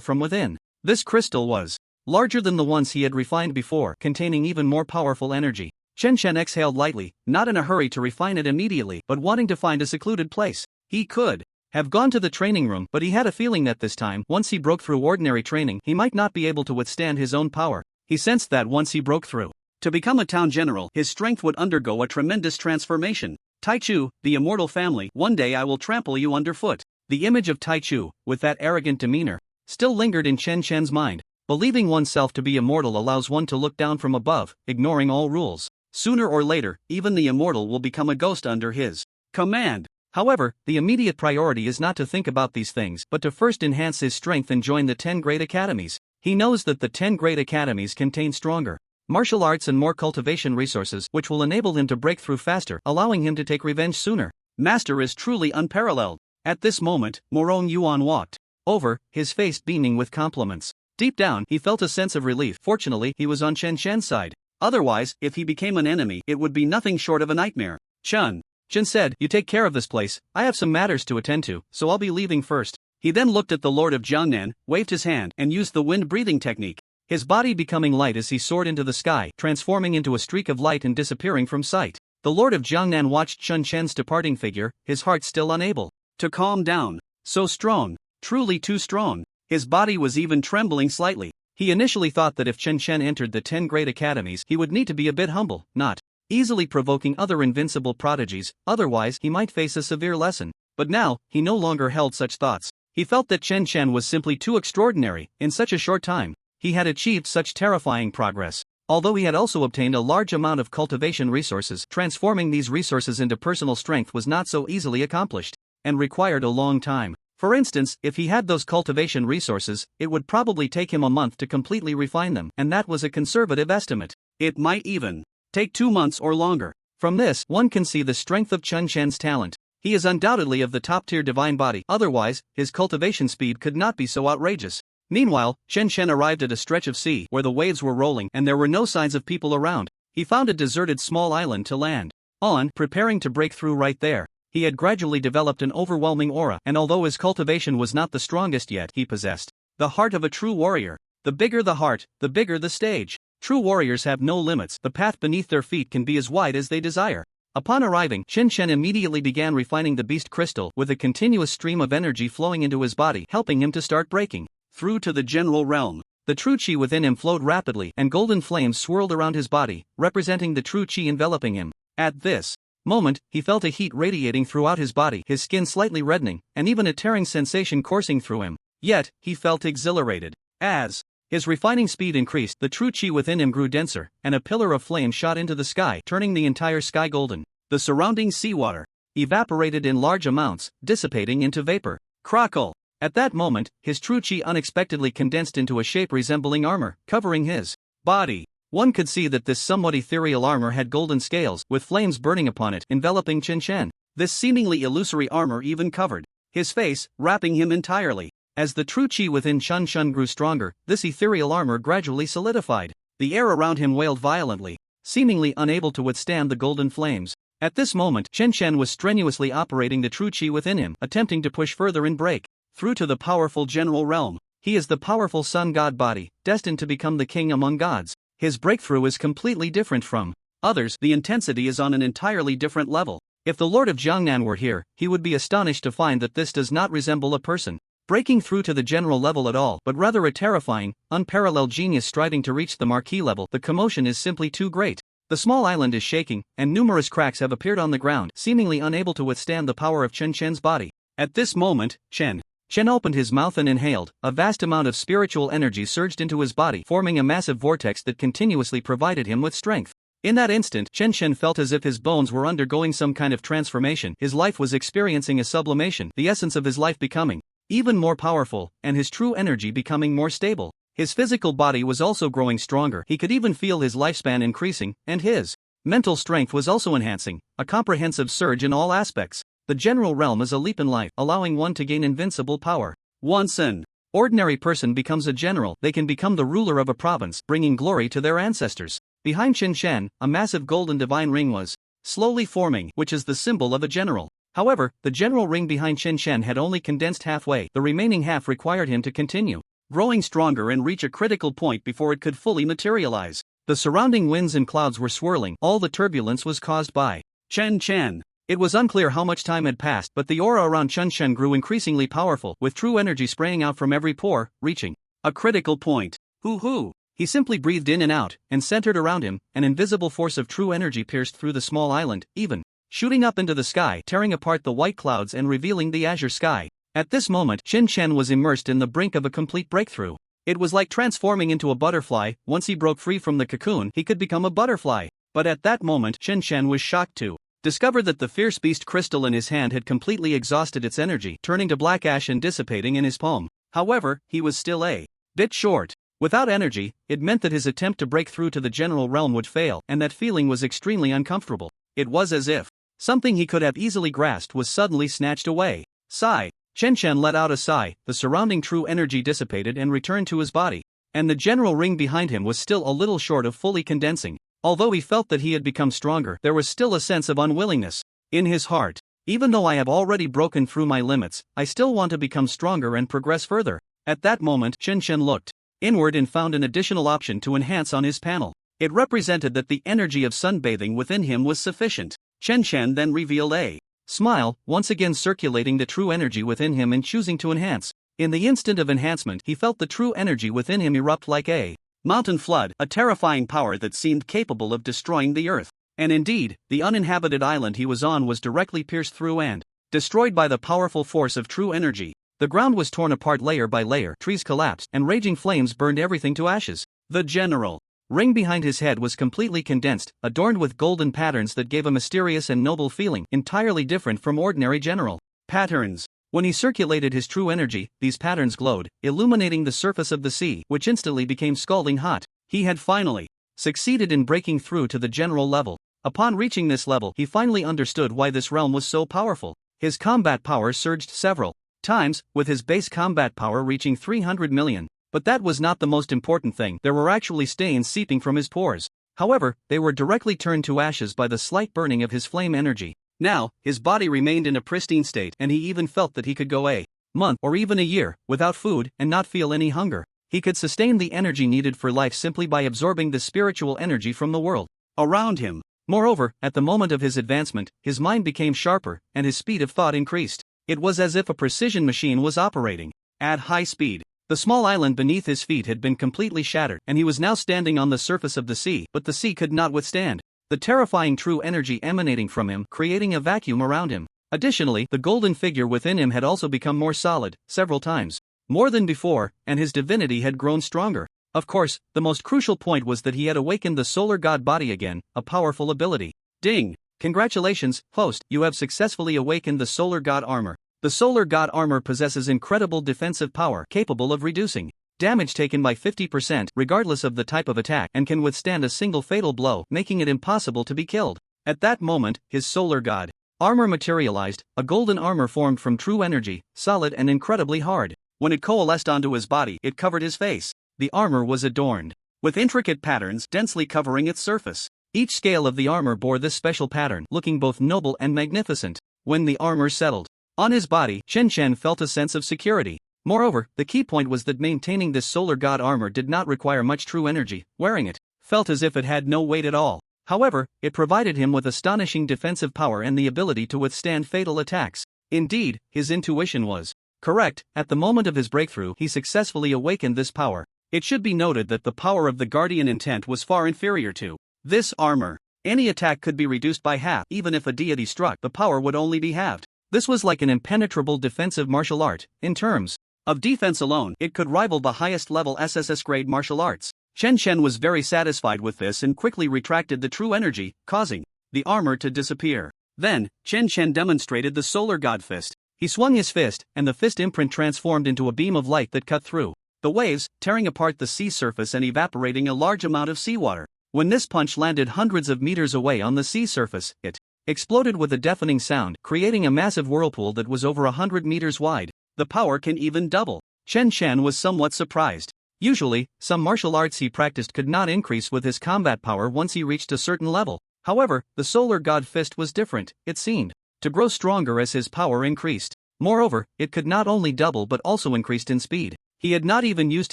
from within. This crystal was larger than the ones he had refined before, containing even more powerful energy. Chen Shen exhaled lightly, not in a hurry to refine it immediately, but wanting to find a secluded place. He could have gone to the training room, but he had a feeling that this time, once he broke through ordinary training, he might not be able to withstand his own power. He sensed that once he broke through to become a town general, his strength would undergo a tremendous transformation. Taichu, the immortal family, one day I will trample you underfoot. The image of Taichu, with that arrogant demeanor, still lingered in Chen Shen's mind. Believing oneself to be immortal allows one to look down from above, ignoring all rules. Sooner or later, even the immortal will become a ghost under his command. However, the immediate priority is not to think about these things, but to first enhance his strength and join the 10 great academies. He knows that the 10 great academies contain stronger martial arts and more cultivation resources, which will enable him to break through faster, allowing him to take revenge sooner. Master is truly unparalleled. At this moment, Morong Yuan walked over, his face beaming with compliments. Deep down, he felt a sense of relief. Fortunately, he was on Chen Shen's side. Otherwise, if he became an enemy, it would be nothing short of a nightmare. Chen said, you take care of this place, I have some matters to attend to, so I'll be leaving first. He then looked at the Lord of Jiangnan, waved his hand, and used the wind-breathing technique. His body becoming light as he soared into the sky, transforming into a streak of light and disappearing from sight. The Lord of Jiangnan watched Chen Shen's departing figure, his heart still unable to calm down. So strong, truly too strong. His body was even trembling slightly. He initially thought that if Chen Shen entered the 10 great academies, he would need to be a bit humble, not easily provoking other invincible prodigies, otherwise he might face a severe lesson. But now, he no longer held such thoughts. He felt that Chen Shen was simply too extraordinary. In such a short time, he had achieved such terrifying progress. Although he had also obtained a large amount of cultivation resources, transforming these resources into personal strength was not so easily accomplished, and required a long time. For instance, if he had those cultivation resources, it would probably take him a month to completely refine them, and that was a conservative estimate. It might even take 2 months or longer. From this, one can see the strength of Chen Shen's talent. He is undoubtedly of the top-tier divine body, otherwise, his cultivation speed could not be so outrageous. Meanwhile, Chen Shen arrived at a stretch of sea where the waves were rolling and there were no signs of people around. He found a deserted small island to land on, preparing to break through right there. He had gradually developed an overwhelming aura, and although his cultivation was not the strongest yet, he possessed the heart of a true warrior. The bigger the heart, the bigger the stage. True warriors have no limits. The path beneath their feet can be as wide as they desire. Upon arriving, Chen Shen immediately began refining the beast crystal with a continuous stream of energy flowing into his body, helping him to start breaking through to the general realm. The true chi within him flowed rapidly, and golden flames swirled around his body, representing the true chi enveloping him. At this moment, he felt a heat radiating throughout his body, his skin slightly reddening, and even a tearing sensation coursing through him. Yet, he felt exhilarated. As his refining speed increased, the true chi within him grew denser, and a pillar of flame shot into the sky, turning the entire sky golden. The surrounding seawater evaporated in large amounts, dissipating into vapor. Crackle! At that moment, his true chi unexpectedly condensed into a shape resembling armor, covering his body. One could see that this somewhat ethereal armor had golden scales, with flames burning upon it, enveloping Chen Chen. This seemingly illusory armor even covered his face, wrapping him entirely. As the true chi within Chen Chen grew stronger, this ethereal armor gradually solidified. The air around him wailed violently, seemingly unable to withstand the golden flames. At this moment, Chen Chen was strenuously operating the true chi within him, attempting to push further and break through to the powerful general realm. He is the powerful sun god body, destined to become the king among gods. His breakthrough is completely different from others. The intensity is on an entirely different level. If the Lord of Jiangnan were here, he would be astonished to find that this does not resemble a person breaking through to the general level at all, but rather a terrifying, unparalleled genius striving to reach the marquee level. The commotion is simply too great. The small island is shaking, and numerous cracks have appeared on the ground, seemingly unable to withstand the power of Chen Chen's body. At this moment, Chen opened his mouth and inhaled. A vast amount of spiritual energy surged into his body, forming a massive vortex that continuously provided him with strength. In that instant, Chen felt as if his bones were undergoing some kind of transformation. His life was experiencing a sublimation, the essence of his life becoming even more powerful, and his true energy becoming more stable. His physical body was also growing stronger. He could even feel his lifespan increasing, and his mental strength was also enhancing, a comprehensive surge in all aspects. The general realm is a leap in life, allowing one to gain invincible power. Once an ordinary person becomes a general, they can become the ruler of a province, bringing glory to their ancestors. Behind Chen Chen, a massive golden divine ring was slowly forming, which is the symbol of a general. However, the general ring behind Chen Chen had only condensed halfway. The remaining half required him to continue growing stronger and reach a critical point before it could fully materialize. The surrounding winds and clouds were swirling. All the turbulence was caused by Chen Chen. It was unclear how much time had passed, but the aura around Chen Chen grew increasingly powerful, with true energy spraying out from every pore, reaching a critical point. Hoo-hoo! He simply breathed in and out, and centered around him, an invisible force of true energy pierced through the small island, even shooting up into the sky, tearing apart the white clouds and revealing the azure sky. At this moment, Chen Chen was immersed in the brink of a complete breakthrough. It was like transforming into a butterfly. Once he broke free from the cocoon, he could become a butterfly. But at that moment, Chen Chen was shocked to discover that the fierce beast crystal in his hand had completely exhausted its energy, turning to black ash and dissipating in his palm. However, he was still a bit short. Without energy, it meant that his attempt to break through to the general realm would fail, and that feeling was extremely uncomfortable. It was as if something he could have easily grasped was suddenly snatched away. Sigh. Chen Chen let out a sigh. The surrounding true energy dissipated and returned to his body, and the general ring behind him was still a little short of fully condensing. Although he felt that he had become stronger, there was still a sense of unwillingness in his heart. Even though I have already broken through my limits, I still want to become stronger and progress further. At that moment, Chen Chen looked inward and found an additional option to enhance on his panel. It represented that the energy of sunbathing within him was sufficient. Chen Chen then revealed a smile, once again circulating the true energy within him and choosing to enhance. In the instant of enhancement, he felt the true energy within him erupt like a mountain flood, a terrifying power that seemed capable of destroying the earth. And indeed, the uninhabited island he was on was directly pierced through and destroyed by the powerful force of true energy. The ground was torn apart layer by layer, trees collapsed, and raging flames burned everything to ashes. The general ring behind his head was completely condensed, adorned with golden patterns that gave a mysterious and noble feeling, entirely different from ordinary general patterns. When he circulated his true energy, these patterns glowed, illuminating the surface of the sea, which instantly became scalding hot. He had finally succeeded in breaking through to the general level. Upon reaching this level, he finally understood why this realm was so powerful. His combat power surged several times, with his base combat power reaching 300 million. But that was not the most important thing. There were actually stains seeping from his pores. However, they were directly turned to ashes by the slight burning of his flame energy. Now, his body remained in a pristine state, and he even felt that he could go a month or even a year without food and not feel any hunger. He could sustain the energy needed for life simply by absorbing the spiritual energy from the world around him. Moreover, at the moment of his advancement, his mind became sharper, and his speed of thought increased. It was as if a precision machine was operating at high speed. The small island beneath his feet had been completely shattered, and he was now standing on the surface of the sea, but the sea could not withstand the terrifying true energy emanating from him, creating a vacuum around him. Additionally, the golden figure within him had also become more solid, several times more than before, and his divinity had grown stronger. Of course, the most crucial point was that he had awakened the solar god body again, a powerful ability. Ding! Congratulations, host, you have successfully awakened the Solar God Armor. The Solar God Armor possesses incredible defensive power capable of reducing damage taken by 50% regardless of the type of attack and can withstand a single fatal blow, making it impossible to be killed. At that moment, his Solar God Armor materialized, a golden armor formed from true energy, solid and incredibly hard. When it coalesced onto his body, it covered his face. The armor was adorned with intricate patterns densely covering its surface. Each scale of the armor bore this special pattern, looking both noble and magnificent. When the armor settled on his body, Chen Chen felt a sense of security. Moreover, the key point was that maintaining this Solar God armor did not require much true energy. Wearing it felt as if it had no weight at all. However, it provided him with astonishing defensive power and the ability to withstand fatal attacks. Indeed, his intuition was correct. At the moment of his breakthrough, he successfully awakened this power. It should be noted that the power of the Guardian Intent was far inferior to this armor. Any attack could be reduced by half. Even if a deity struck, the power would only be halved. This was like an impenetrable defensive martial art. In terms of defense alone, it could rival the highest level SSS grade martial arts. Chen Chen was very satisfied with this and quickly retracted the true energy, causing the armor to disappear. Then, Chen Chen demonstrated the Solar God Fist. He swung his fist, and the fist imprint transformed into a beam of light that cut through the waves, tearing apart the sea surface and evaporating a large amount of seawater. When this punch landed hundreds of meters away on the sea surface, it exploded with a deafening sound, creating a massive whirlpool that was over 100 meters wide. The power can even double. Chen Chen was somewhat surprised. Usually, some martial arts he practiced could not increase with his combat power once he reached a certain level. However, the Solar God Fist was different. It seemed to grow stronger as his power increased. Moreover, it could not only double but also increased in speed. He had not even used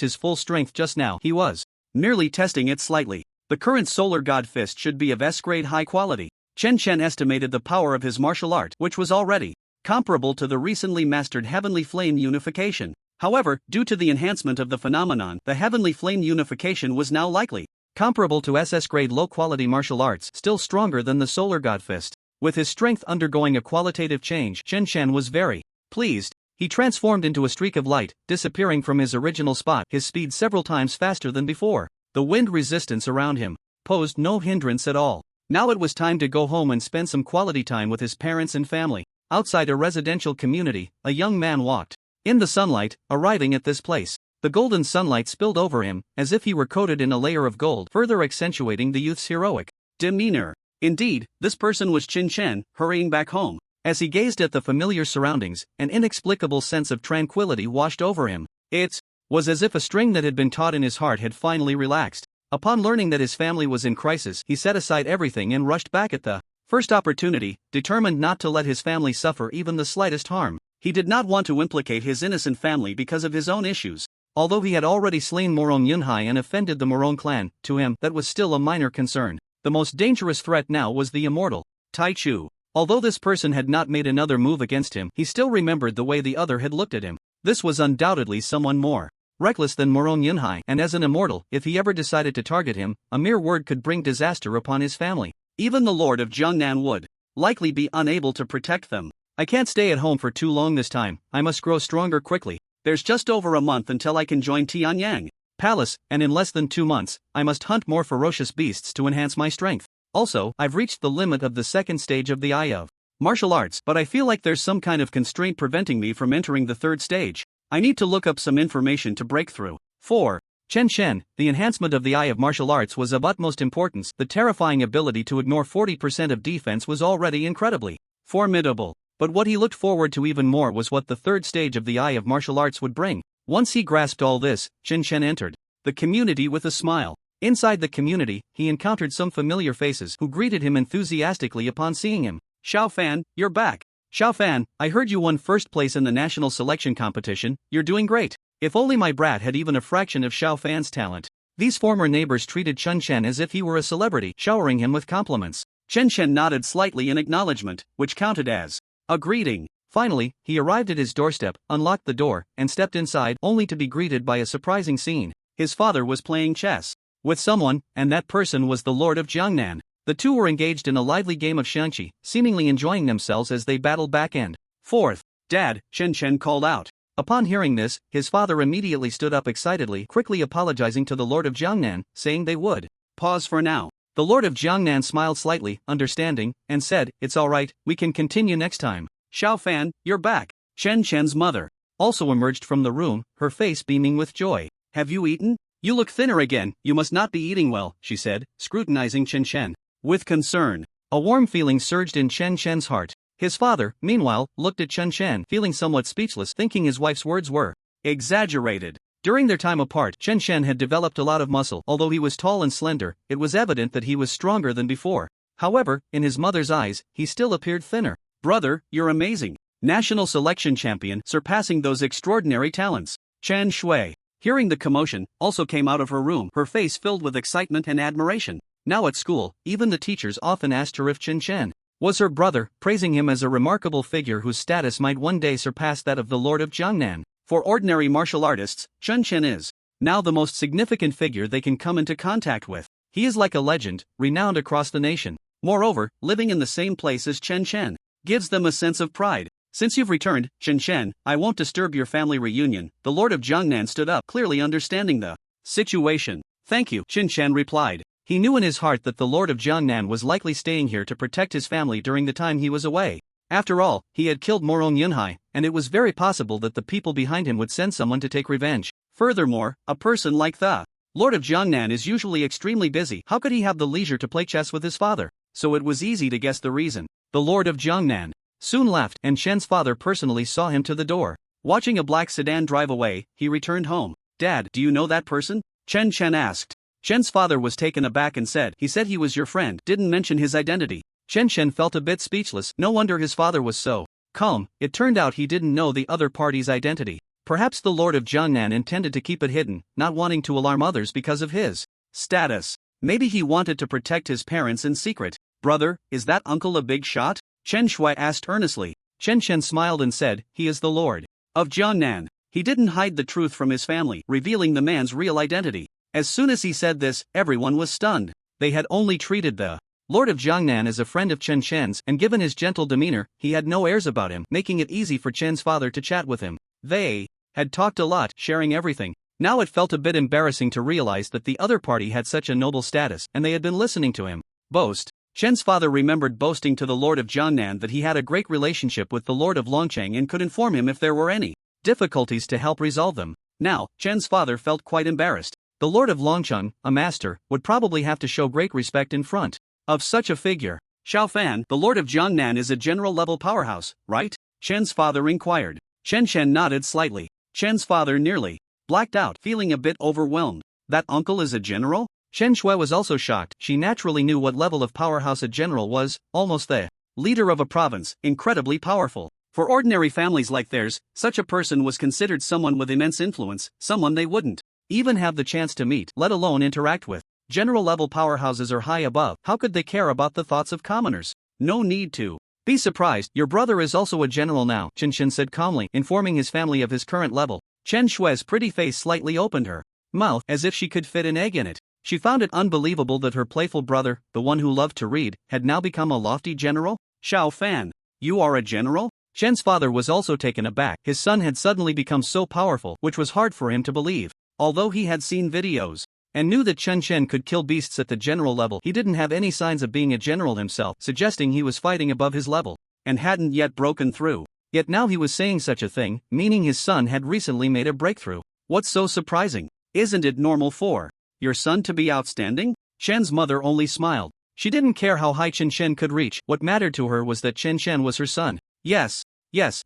his full strength just now. He was merely testing it slightly. The current Solar God Fist should be of S-grade high quality. Chen Chen estimated the power of his martial art, which was already comparable to the recently mastered Heavenly Flame Unification. However, due to the enhancement of the phenomenon, the Heavenly Flame Unification was now likely comparable to SS-grade low-quality martial arts, still stronger than the Solar God Fist. With his strength undergoing a qualitative change, Chen Chen was very pleased. He transformed into a streak of light, disappearing from his original spot, his speed several times faster than before. The wind resistance around him posed no hindrance at all. Now it was time to go home and spend some quality time with his parents and family. Outside a residential community, a young man walked in the sunlight, arriving at this place. The golden sunlight spilled over him, as if he were coated in a layer of gold, further accentuating the youth's heroic demeanor. Indeed, this person was Chen Chen, hurrying back home. As he gazed at the familiar surroundings, an inexplicable sense of tranquility washed over him. It was as if a string that had been taut in his heart had finally relaxed. Upon learning that his family was in crisis, he set aside everything and rushed back at the first opportunity, determined not to let his family suffer even the slightest harm. He did not want to implicate his innocent family because of his own issues. Although he had already slain Morong Yunhai and offended the Morong clan, to him that was still a minor concern. The most dangerous threat now was the immortal Tai Chu. Although this person had not made another move against him, he still remembered the way the other had looked at him. This was undoubtedly someone more reckless than Morong Yunhai, and as an immortal, if he ever decided to target him, a mere word could bring disaster upon his family. Even the Lord of Jiangnan would likely be unable to protect them. I can't stay at home for too long this time. I must grow stronger quickly. There's just over a month until I can join Tianyang Palace, and in less than 2 months, I must hunt more ferocious beasts to enhance my strength. Also, I've reached the limit of the second stage of the Eye of Martial Arts, but I feel like there's some kind of constraint preventing me from entering the third stage. I need to look up some information to break through. 4. Chen Chen, the enhancement of the Eye of Martial Arts was of utmost importance. The terrifying ability to ignore 40% of defense was already incredibly formidable. But what he looked forward to even more was what the third stage of the Eye of Martial Arts would bring. Once he grasped all this, Chen Chen entered the community with a smile. Inside the community, he encountered some familiar faces who greeted him enthusiastically upon seeing him. Xiao Fan, you're back. Xiao Fan, I heard you won first place in the national selection competition. You're doing great. If only my brat had even a fraction of Xiao Fan's talent. These former neighbors treated Chen Chen as if he were a celebrity, showering him with compliments. Chen Chen nodded slightly in acknowledgement, which counted as a greeting. Finally, he arrived at his doorstep, unlocked the door, and stepped inside, only to be greeted by a surprising scene. His father was playing chess with someone, and that person was the Lord of Jiangnan. The two were engaged in a lively game of xiangqi, seemingly enjoying themselves as they battled back and forth. Dad, Chen Chen called out. Upon hearing this, his father immediately stood up excitedly, quickly apologizing to the Lord of Jiangnan, saying they would pause for now. The Lord of Jiangnan smiled slightly, understanding, and said, "It's all right, we can continue next time." "Xiao Fan, you're back." Chen Chen's mother also emerged from the room, her face beaming with joy. "Have you eaten? You look thinner again, you must not be eating well," she said, scrutinizing Chen Chen with concern. A warm feeling surged in Chen Chen's heart. His father, meanwhile, looked at Chen Chen, feeling somewhat speechless, thinking his wife's words were exaggerated. During their time apart, Chen Chen had developed a lot of muscle. Although he was tall and slender, it was evident that he was stronger than before. However, in his mother's eyes, he still appeared thinner. "Brother, you're amazing. National selection champion, surpassing those extraordinary talents." Chen Shui, hearing the commotion, also came out of her room, her face filled with excitement and admiration. Now at school, even the teachers often asked her if Chen Chen was her brother, praising him as a remarkable figure whose status might one day surpass that of the Lord of Jiangnan. For ordinary martial artists, Chen Chen is now the most significant figure they can come into contact with. He is like a legend, renowned across the nation. Moreover, living in the same place as Chen Chen gives them a sense of pride. "Since you've returned, Chen Chen, I won't disturb your family reunion." The Lord of Jiangnan stood up, clearly understanding the situation. "Thank you," Chen Chen replied. He knew in his heart that the Lord of Jiangnan was likely staying here to protect his family during the time he was away. After all, he had killed Morong Yunhai, and it was very possible that the people behind him would send someone to take revenge. Furthermore, a person like the Lord of Jiangnan is usually extremely busy. How could he have the leisure to play chess with his father? So it was easy to guess the reason. The Lord of Jiangnan soon left, and Chen's father personally saw him to the door. Watching a black sedan drive away, he returned home. "Dad, do you know that person?" Chen Chen asked. Chen's father was taken aback and said, "He said he was your friend, didn't mention his identity." Chen Chen felt a bit speechless. No wonder his father was so calm. It turned out he didn't know the other party's identity. Perhaps the Lord of Jiangnan intended to keep it hidden, not wanting to alarm others because of his status. Maybe he wanted to protect his parents in secret. "Brother, is that uncle a big shot?" Chen Shui asked earnestly. Chen Chen smiled and said, "He is the Lord of Jiangnan." He didn't hide the truth from his family, revealing the man's real identity. As soon as he said this, everyone was stunned. They had only treated the Lord of Jiangnan as a friend of Chen Chen's, and given his gentle demeanor, he had no airs about him, making it easy for Chen's father to chat with him. They had talked a lot, sharing everything. Now it felt a bit embarrassing to realize that the other party had such a noble status, and they had been listening to him boast. Chen's father remembered boasting to the Lord of Jiangnan that he had a great relationship with the Lord of Longcheng and could inform him if there were any difficulties to help resolve them. Now, Chen's father felt quite embarrassed. The Lord of Longcheng, a master, would probably have to show great respect in front of such a figure. "Xiao Fan, the Lord of Jiangnan is a general-level powerhouse, right?" Chen's father inquired. Chen Chen nodded slightly. Chen's father nearly blacked out, feeling a bit overwhelmed. "That uncle is a general?" Chen Shui was also shocked. She naturally knew what level of powerhouse a general was, almost the leader of a province, incredibly powerful. For ordinary families like theirs, such a person was considered someone with immense influence, someone they wouldn't even have the chance to meet, let alone interact with. General-level powerhouses are high above. How could they care about the thoughts of commoners? No need to be surprised. "Your brother is also a general now," Chen Chen said calmly, informing his family of his current level. Chen Shui's pretty face slightly opened her mouth as if she could fit an egg in it. She found it unbelievable that her playful brother, the one who loved to read, had now become a lofty general. "Xiao Fan, you are a general?" Chen's father was also taken aback. His son had suddenly become so powerful, which was hard for him to believe. Although he had seen videos and knew that Chen Chen could kill beasts at the general level, he didn't have any signs of being a general himself, suggesting he was fighting above his level and hadn't yet broken through. Yet now he was saying such a thing, meaning his son had recently made a breakthrough. What's so surprising? Isn't it normal for your son to be outstanding? Chen's mother only smiled. She didn't care how high Chen Chen could reach. What mattered to her was that Chen Chen was her son. Yes,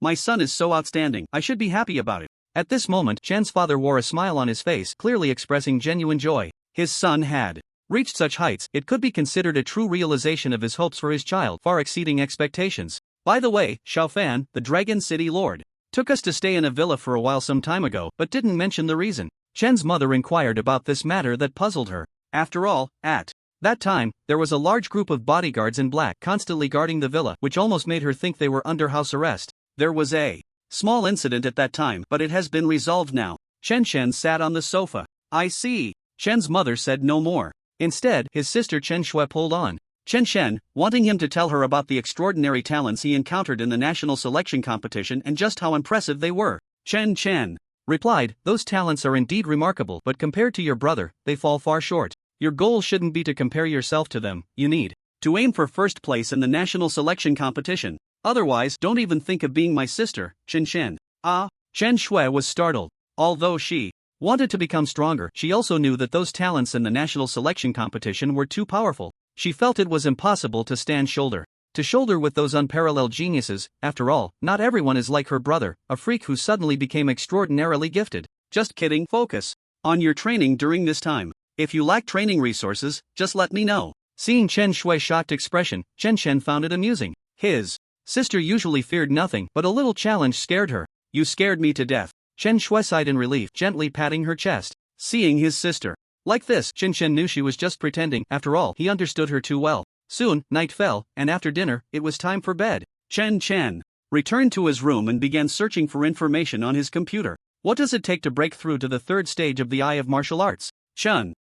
my son is so outstanding. I should be happy about it. At this moment, Chen's father wore a smile on his face, clearly expressing genuine joy. His son had reached such heights, it could be considered a true realization of his hopes for his child, far exceeding expectations. "By the way, Xiao Fan, the Dragon City Lord, took us to stay in a villa for a while some time ago, but didn't mention the reason." Chen's mother inquired about this matter that puzzled her. After all, at that time, there was a large group of bodyguards in black constantly guarding the villa, which almost made her think they were under house arrest. There was a small incident at that time, but it has been resolved now. Chen Chen sat on the sofa. "I see." Chen's mother said no more. Instead, his sister Chen Shui pulled on Chen Chen, wanting him to tell her about the extraordinary talents he encountered in the national selection competition and just how impressive they were. Chen Chen replied, "Those talents are indeed remarkable, but compared to your brother, they fall far short. Your goal shouldn't be to compare yourself to them, you need to aim for first place in the national selection competition. Otherwise, don't even think of being my sister, Chen Shen. Ah, Chen Shui was startled. Although she wanted to become stronger, she also knew that those talents in the national selection competition were too powerful. She felt it was impossible to stand shoulder to shoulder with those unparalleled geniuses. After all, not everyone is like her brother, a freak who suddenly became extraordinarily gifted. Just kidding, focus on your training during this time. If you lack training resources, just let me know. Seeing Chen Shui's shocked expression, Chen Shen found it amusing. His sister usually feared nothing, but a little challenge scared her. You scared me to death. Chen Shui sighed in relief, gently patting her chest. Seeing his sister like this, Chen Shen knew she was just pretending. After all, he understood her too well. Soon, night fell, and after dinner, it was time for bed. Chen Chen returned to his room and began searching for information on his computer. What does it take to break through to the third stage of the Eye of Martial Arts? Chen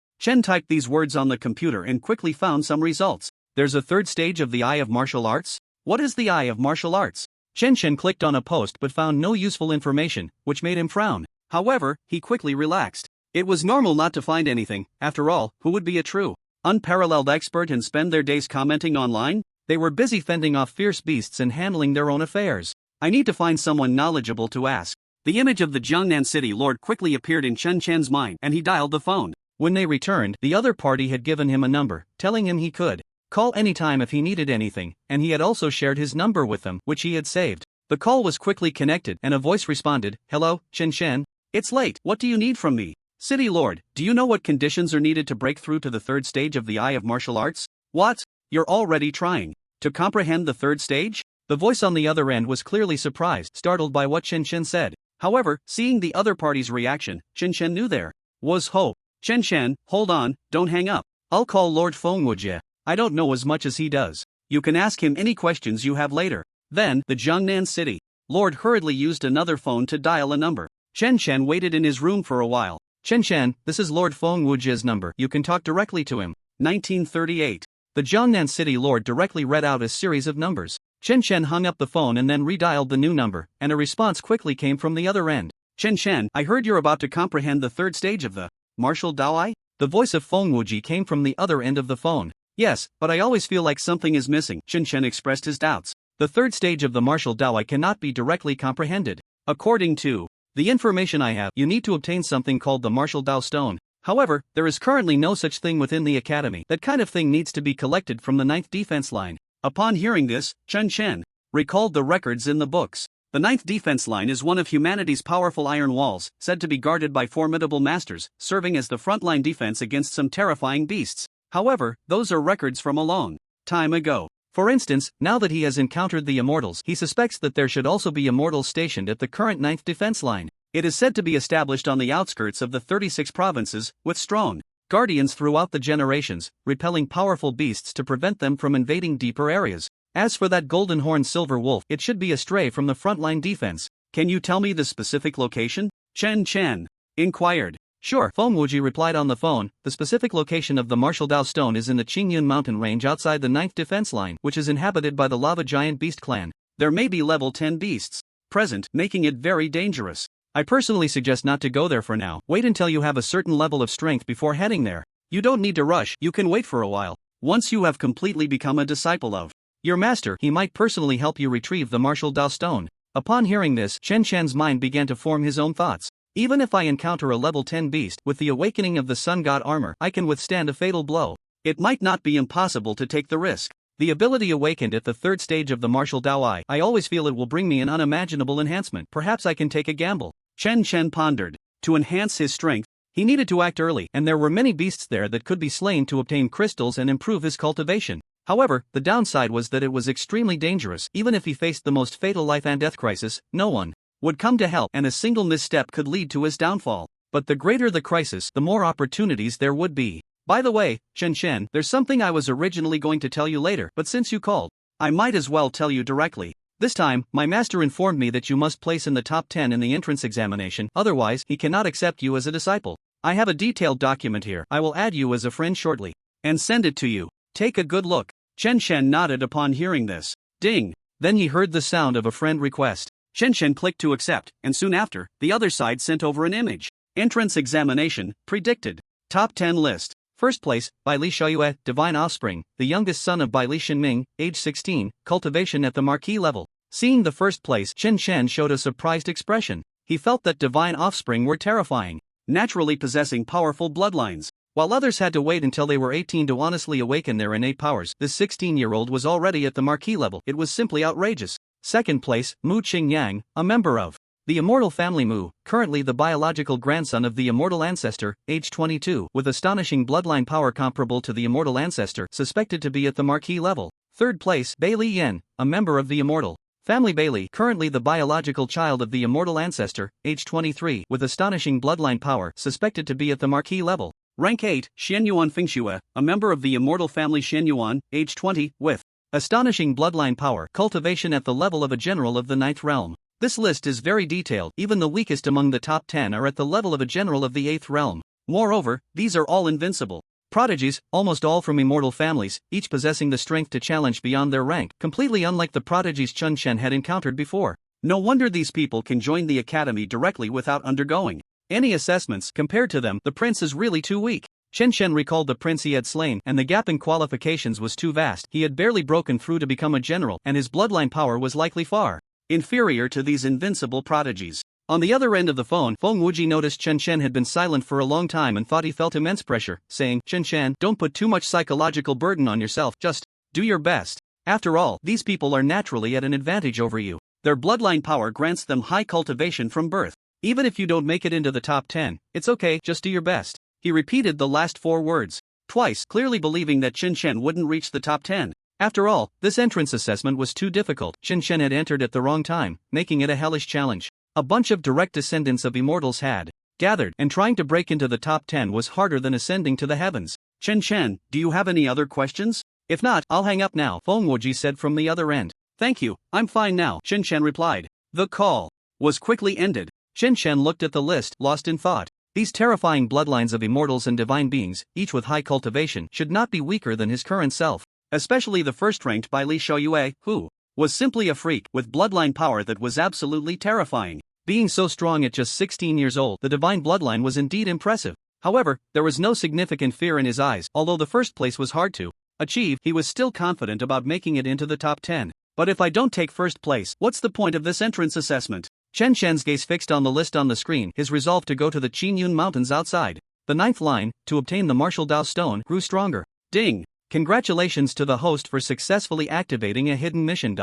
typed these words on the computer and quickly found some results. There's a third stage of the Eye of Martial Arts? What is the Eye of Martial Arts? Chen clicked on a post but found no useful information, which made him frown. However, he quickly relaxed. It was normal not to find anything. After all, who would be a true, unparalleled expert and spend their days commenting online? They were busy fending off fierce beasts and handling their own affairs. I need to find someone knowledgeable to ask. The image of the Jiangnan City Lord quickly appeared in Chen Chen's mind, and he dialed the phone. When they returned, the other party had given him a number, telling him he could call anytime if he needed anything, and he had also shared his number with them, which he had saved. The call was quickly connected, and a voice responded, "Hello, Chen Shen? It's late, what do you need from me? City Lord, do you know what conditions are needed to break through to the third stage of the Eye of Martial Arts? What? You're already trying to comprehend the third stage?" The voice on the other end was clearly surprised, startled by what Chen Shen said. However, seeing the other party's reaction, Chen Shen knew there was hope. Chen Shen, hold on, don't hang up. I'll call Lord Fengwujie. I don't know as much as he does. You can ask him any questions you have later. Then, the Jiangnan City Lord hurriedly used another phone to dial a number. Chen waited in his room for a while. Chen, this is Lord Fengwujie's number. You can talk directly to him. 1938. The Jiangnan City Lord directly read out a series of numbers. Chen hung up the phone and then redialed the new number, and a response quickly came from the other end. Chen, I heard you're about to comprehend the third stage of the Martial Dao. The voice of Fengwujie came from the other end of the phone. Yes, but I always feel like something is missing. Chen expressed his doubts. The third stage of the Martial Dao cannot be directly comprehended. According to the information I have, you need to obtain something called the Martial Dao Stone. However, there is currently no such thing within the academy. That kind of thing needs to be collected from the 9th defense line. Upon hearing this, Chen recalled the records in the books. The 9th defense line is one of humanity's powerful iron walls, said to be guarded by formidable masters, serving as the frontline defense against some terrifying beasts. However, those are records from a long time ago. For instance, now that he has encountered the immortals, he suspects that there should also be immortals stationed at the current 9th defense line. It is said to be established on the outskirts of the 36 provinces, with strong guardians throughout the generations, repelling powerful beasts to prevent them from invading deeper areas. As for that golden horned silver wolf, it should be astray from the frontline defense. Can you tell me the specific location? Chen inquired. Sure, Fengwujie replied on the phone. The specific location of the Martial Dao Stone is in the Qingyun mountain range outside the 9th defense line, which is inhabited by the lava giant beast clan. There may be level 10 beasts present, making it very dangerous. I personally suggest not to go there for now. Wait until you have a certain level of strength before heading there. You don't need to rush, you can wait for a while. Once you have completely become a disciple of your master, he might personally help you retrieve the Martial Dao Stone. Upon hearing this, Chen mind began to form his own thoughts. Even if I encounter a level 10 beast, with the awakening of the Sun God armor, I can withstand a fatal blow. It might not be impossible to take the risk. The ability awakened at the third stage of the Martial Dao, I always feel it will bring me an unimaginable enhancement. Perhaps I can take a gamble. Chen pondered. To enhance his strength, he needed to act early, and there were many beasts there that could be slain to obtain crystals and improve his cultivation. However, the downside was that it was extremely dangerous. Even if he faced the most fatal life and death crisis, no one would come to help, and a single misstep could lead to his downfall. But the greater the crisis, the more opportunities there would be. By the way, Chen, there's something I was originally going to tell you later, but since you called, I might as well tell you directly. This time, my master informed me that you must place in the top 10 in the entrance examination, otherwise, he cannot accept you as a disciple. I have a detailed document here. I will add you as a friend shortly and send it to you. Take a good look. Chen nodded upon hearing this. Ding! Then he heard the sound of a friend request. Chen clicked to accept, and soon after, the other side sent over an image. Entrance examination, predicted. Top 10 list. First place, by Li Xiaoyue, Divine Offspring, the youngest son of Bai Li Xinming, age 16, cultivation at the marquee level. Seeing the first place, Chen Shen showed a surprised expression. He felt that Divine Offspring were terrifying, naturally possessing powerful bloodlines. While others had to wait until they were 18 to honestly awaken their innate powers, this 16-year-old was already at the marquee level. It was simply outrageous. Second place, Mu Qingyang, a member of the Immortal family Mu, currently the biological grandson of the Immortal ancestor, age 22, with astonishing bloodline power comparable to the Immortal ancestor, suspected to be at the marquee level. Third place, Bai Li Yan, a member of the Immortal family Bailey, currently the biological child of the Immortal ancestor, age 23, with astonishing bloodline power, suspected to be at the marquee level. Rank 8, Xianyuan Fingxue, a member of the Immortal family Xianyuan, age 20, with astonishing bloodline power, cultivation at the level of a general of the 9th realm. This list is very detailed. Even the weakest among the top 10 are at the level of a general of the 8th realm. Moreover, these are all invincible prodigies, almost all from immortal families, each possessing the strength to challenge beyond their rank, completely unlike the prodigies Chen Shen had encountered before. No wonder these people can join the academy directly without undergoing any assessments. Compared to them, the prince is really too weak. Chen Shen recalled the prince he had slain, and the gap in qualifications was too vast. He had barely broken through to become a general, and his bloodline power was likely far inferior to these invincible prodigies. On the other end of the phone, Feng Wuji noticed Chen Shen had been silent for a long time and thought he felt immense pressure, saying, "Chen Shen, don't put too much psychological burden on yourself, just do your best. After all, these people are naturally at an advantage over you. Their bloodline power grants them high cultivation from birth. Even if you don't make it into the top 10, it's okay, just do your best." He repeated the last 4 words twice, clearly believing that Chen Shen wouldn't reach the top 10. After all, this entrance assessment was too difficult. Chen Shen had entered at the wrong time, making it a hellish challenge. A bunch of direct descendants of immortals had gathered, and trying to break into the top 10 was harder than ascending to the heavens. "Chen Shen, do you have any other questions? If not, I'll hang up now," Feng Wuji said from the other end. "Thank you, I'm fine now," Chen Shen replied. The call was quickly ended. Chen Shen looked at the list, lost in thought. These terrifying bloodlines of immortals and divine beings, each with high cultivation, should not be weaker than his current self. Especially the first-ranked by Li Xiaoyue, who was simply a freak with bloodline power that was absolutely terrifying. Being so strong at just 16 years old, the divine bloodline was indeed impressive. However, there was no significant fear in his eyes. Although the first place was hard to achieve, he was still confident about making it into the top 10. But if I don't take first place, what's the point of this entrance assessment? Chen Shen's gaze fixed on the list on the screen, his resolve to go to the Qinyun Mountains outside the 9th line, to obtain the martial Dao stone, grew stronger. Ding! Congratulations to the host for successfully activating a hidden mission.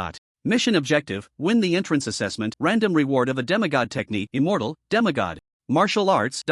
Mission objective, win the entrance assessment, random reward of a demigod technique, Immortal, Demigod, Martial Arts.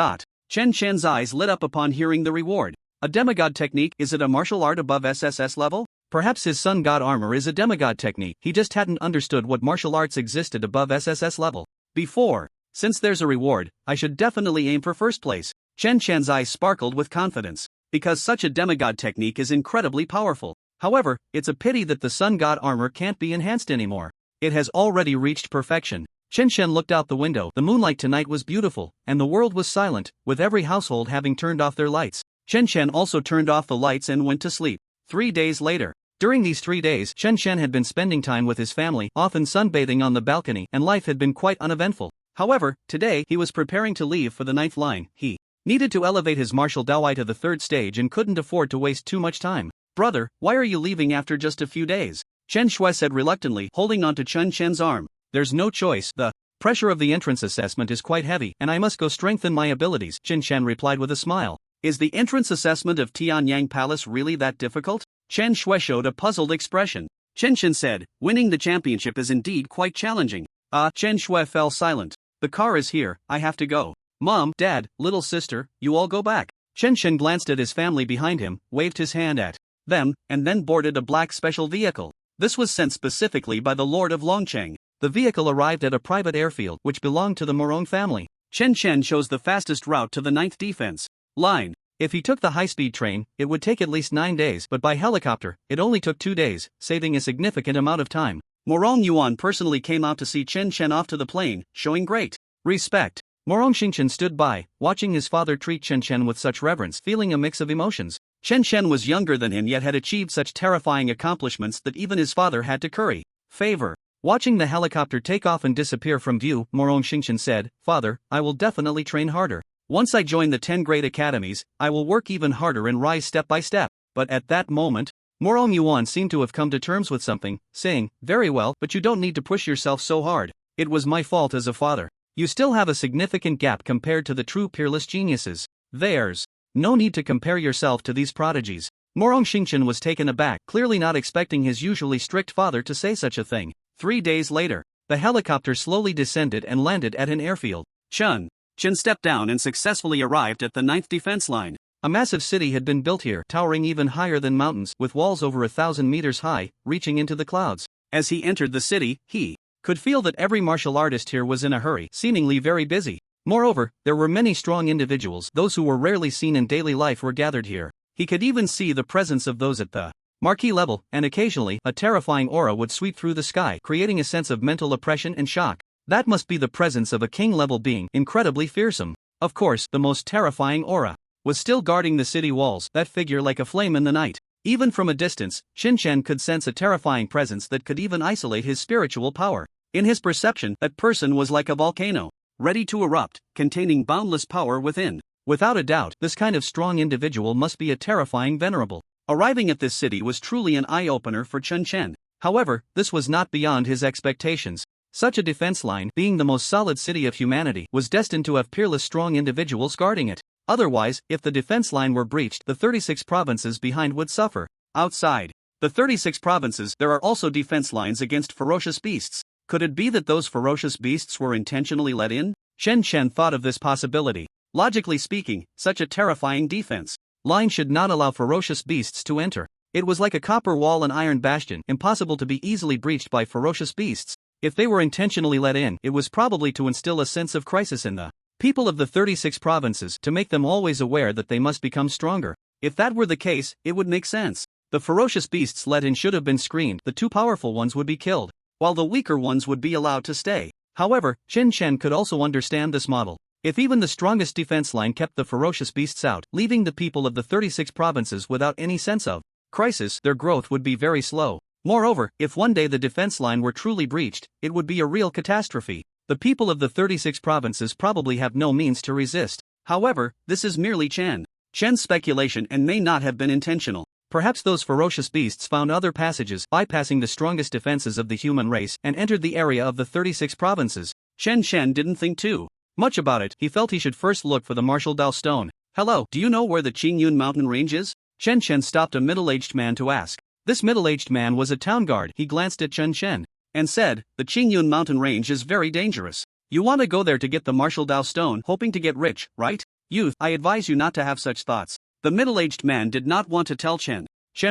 Chen Shen's eyes lit up upon hearing the reward. A demigod technique, is it a martial art above SSS level? Perhaps his sun god armor is a demigod technique, he just hadn't understood what martial arts existed above SSS level before. Since there's a reward, I should definitely aim for first place. Chen Shen's eyes sparkled with confidence, because such a demigod technique is incredibly powerful. However, it's a pity that the sun god armor can't be enhanced anymore. It has already reached perfection. Chen Shen looked out the window. The moonlight tonight was beautiful, and the world was silent, with every household having turned off their lights. Chen Shen also turned off the lights and went to sleep. 3 days later. During these 3 days, Chen Shen had been spending time with his family, often sunbathing on the balcony, and life had been quite uneventful. However, today he was preparing to leave for the 9th line. He needed to elevate his martial Dao to the 3rd stage and couldn't afford to waste too much time. "Brother, why are you leaving after just a few days?" Chen Shui said reluctantly, holding onto Chen Shen's arm. "There's no choice. The pressure of the entrance assessment is quite heavy, and I must go strengthen my abilities," Chen Shen replied with a smile. "Is the entrance assessment of Tianyang Palace really that difficult?" Chen Shui showed a puzzled expression. Chen Shen said, "Winning the championship is indeed quite challenging." Chen Shui fell silent. "The car is here, I have to go. Mom, Dad, little sister, you all go back." Chen Shen glanced at his family behind him, waved his hand at them, and then boarded a black special vehicle. This was sent specifically by the Lord of Longcheng. The vehicle arrived at a private airfield which belonged to the Morong family. Chen Shen chose the fastest route to the 9th defense line. If he took the high-speed train, it would take at least 9 days, but by helicopter, it only took 2 days, saving a significant amount of time. Morong Yuan personally came out to see Chen Shen off to the plane, showing great respect. Morong Xingchen stood by, watching his father treat Chen Shen with such reverence, feeling a mix of emotions. Chen Shen was younger than him yet had achieved such terrifying accomplishments that even his father had to curry favor. Watching the helicopter take off and disappear from view, Morong Xingchen said, "Father, I will definitely train harder." Once I join the 10 great academies, I will work even harder and rise step by step. But at that moment, Morong Yuan seemed to have come to terms with something, saying, very well, but you don't need to push yourself so hard. It was my fault as a father. You still have a significant gap compared to the true peerless geniuses. There's no need to compare yourself to these prodigies. Morong Xingchen was taken aback, clearly not expecting his usually strict father to say such a thing. 3 days later, the helicopter slowly descended and landed at an airfield. Chen stepped down and successfully arrived at the 9th defense line. A massive city had been built here, towering even higher than mountains, with walls over 1,000 meters high, reaching into the clouds. As he entered the city, he could feel that every martial artist here was in a hurry, seemingly very busy. Moreover, there were many strong individuals, those who were rarely seen in daily life were gathered here. He could even see the presence of those at the marquee level, and occasionally, a terrifying aura would sweep through the sky, creating a sense of mental oppression and shock. That must be the presence of a king-level being, incredibly fearsome. Of course, the most terrifying aura was still guarding the city walls, that figure like a flame in the night. Even from a distance, Xinchen could sense a terrifying presence that could even isolate his spiritual power. In his perception, that person was like a volcano, ready to erupt, containing boundless power within. Without a doubt, this kind of strong individual must be a terrifying venerable. Arriving at this city was truly an eye-opener for Chen Chen. However, this was not beyond his expectations. Such a defense line, being the most solid city of humanity, was destined to have peerless strong individuals guarding it. Otherwise, if the defense line were breached, the 36 provinces behind would suffer. Outside the 36 provinces, there are also defense lines against ferocious beasts. Could it be that those ferocious beasts were intentionally let in? Chen Chen thought of this possibility. Logically speaking, such a terrifying defense line should not allow ferocious beasts to enter. It was like a copper wall and iron bastion, impossible to be easily breached by ferocious beasts. If they were intentionally let in, it was probably to instill a sense of crisis in the people of the 36 provinces, to make them always aware that they must become stronger. If that were the case, it would make sense. The ferocious beasts let in should have been screened, the too powerful ones would be killed, while the weaker ones would be allowed to stay. However, Chen Chen could also understand this model. If even the strongest defense line kept the ferocious beasts out, leaving the people of the 36 provinces without any sense of crisis, their growth would be very slow. Moreover, if one day the defense line were truly breached, it would be a real catastrophe. The people of the 36 provinces probably have no means to resist. However, this is merely Chen's speculation and may not have been intentional. Perhaps those ferocious beasts found other passages, bypassing the strongest defenses of the human race, and entered the area of the 36 provinces. Chen didn't think too much about it. He felt he should first look for the martial Dao stone. Hello, do you know where the Qingyun mountain range is? Chen stopped a middle-aged man to ask. This middle-aged man was a town guard. He glanced at Chen and said, the Qingyun mountain range is very dangerous. You want to go there to get the martial Dao stone, hoping to get rich, right? Youth, I advise you not to have such thoughts. The middle-aged man did not want to tell Chen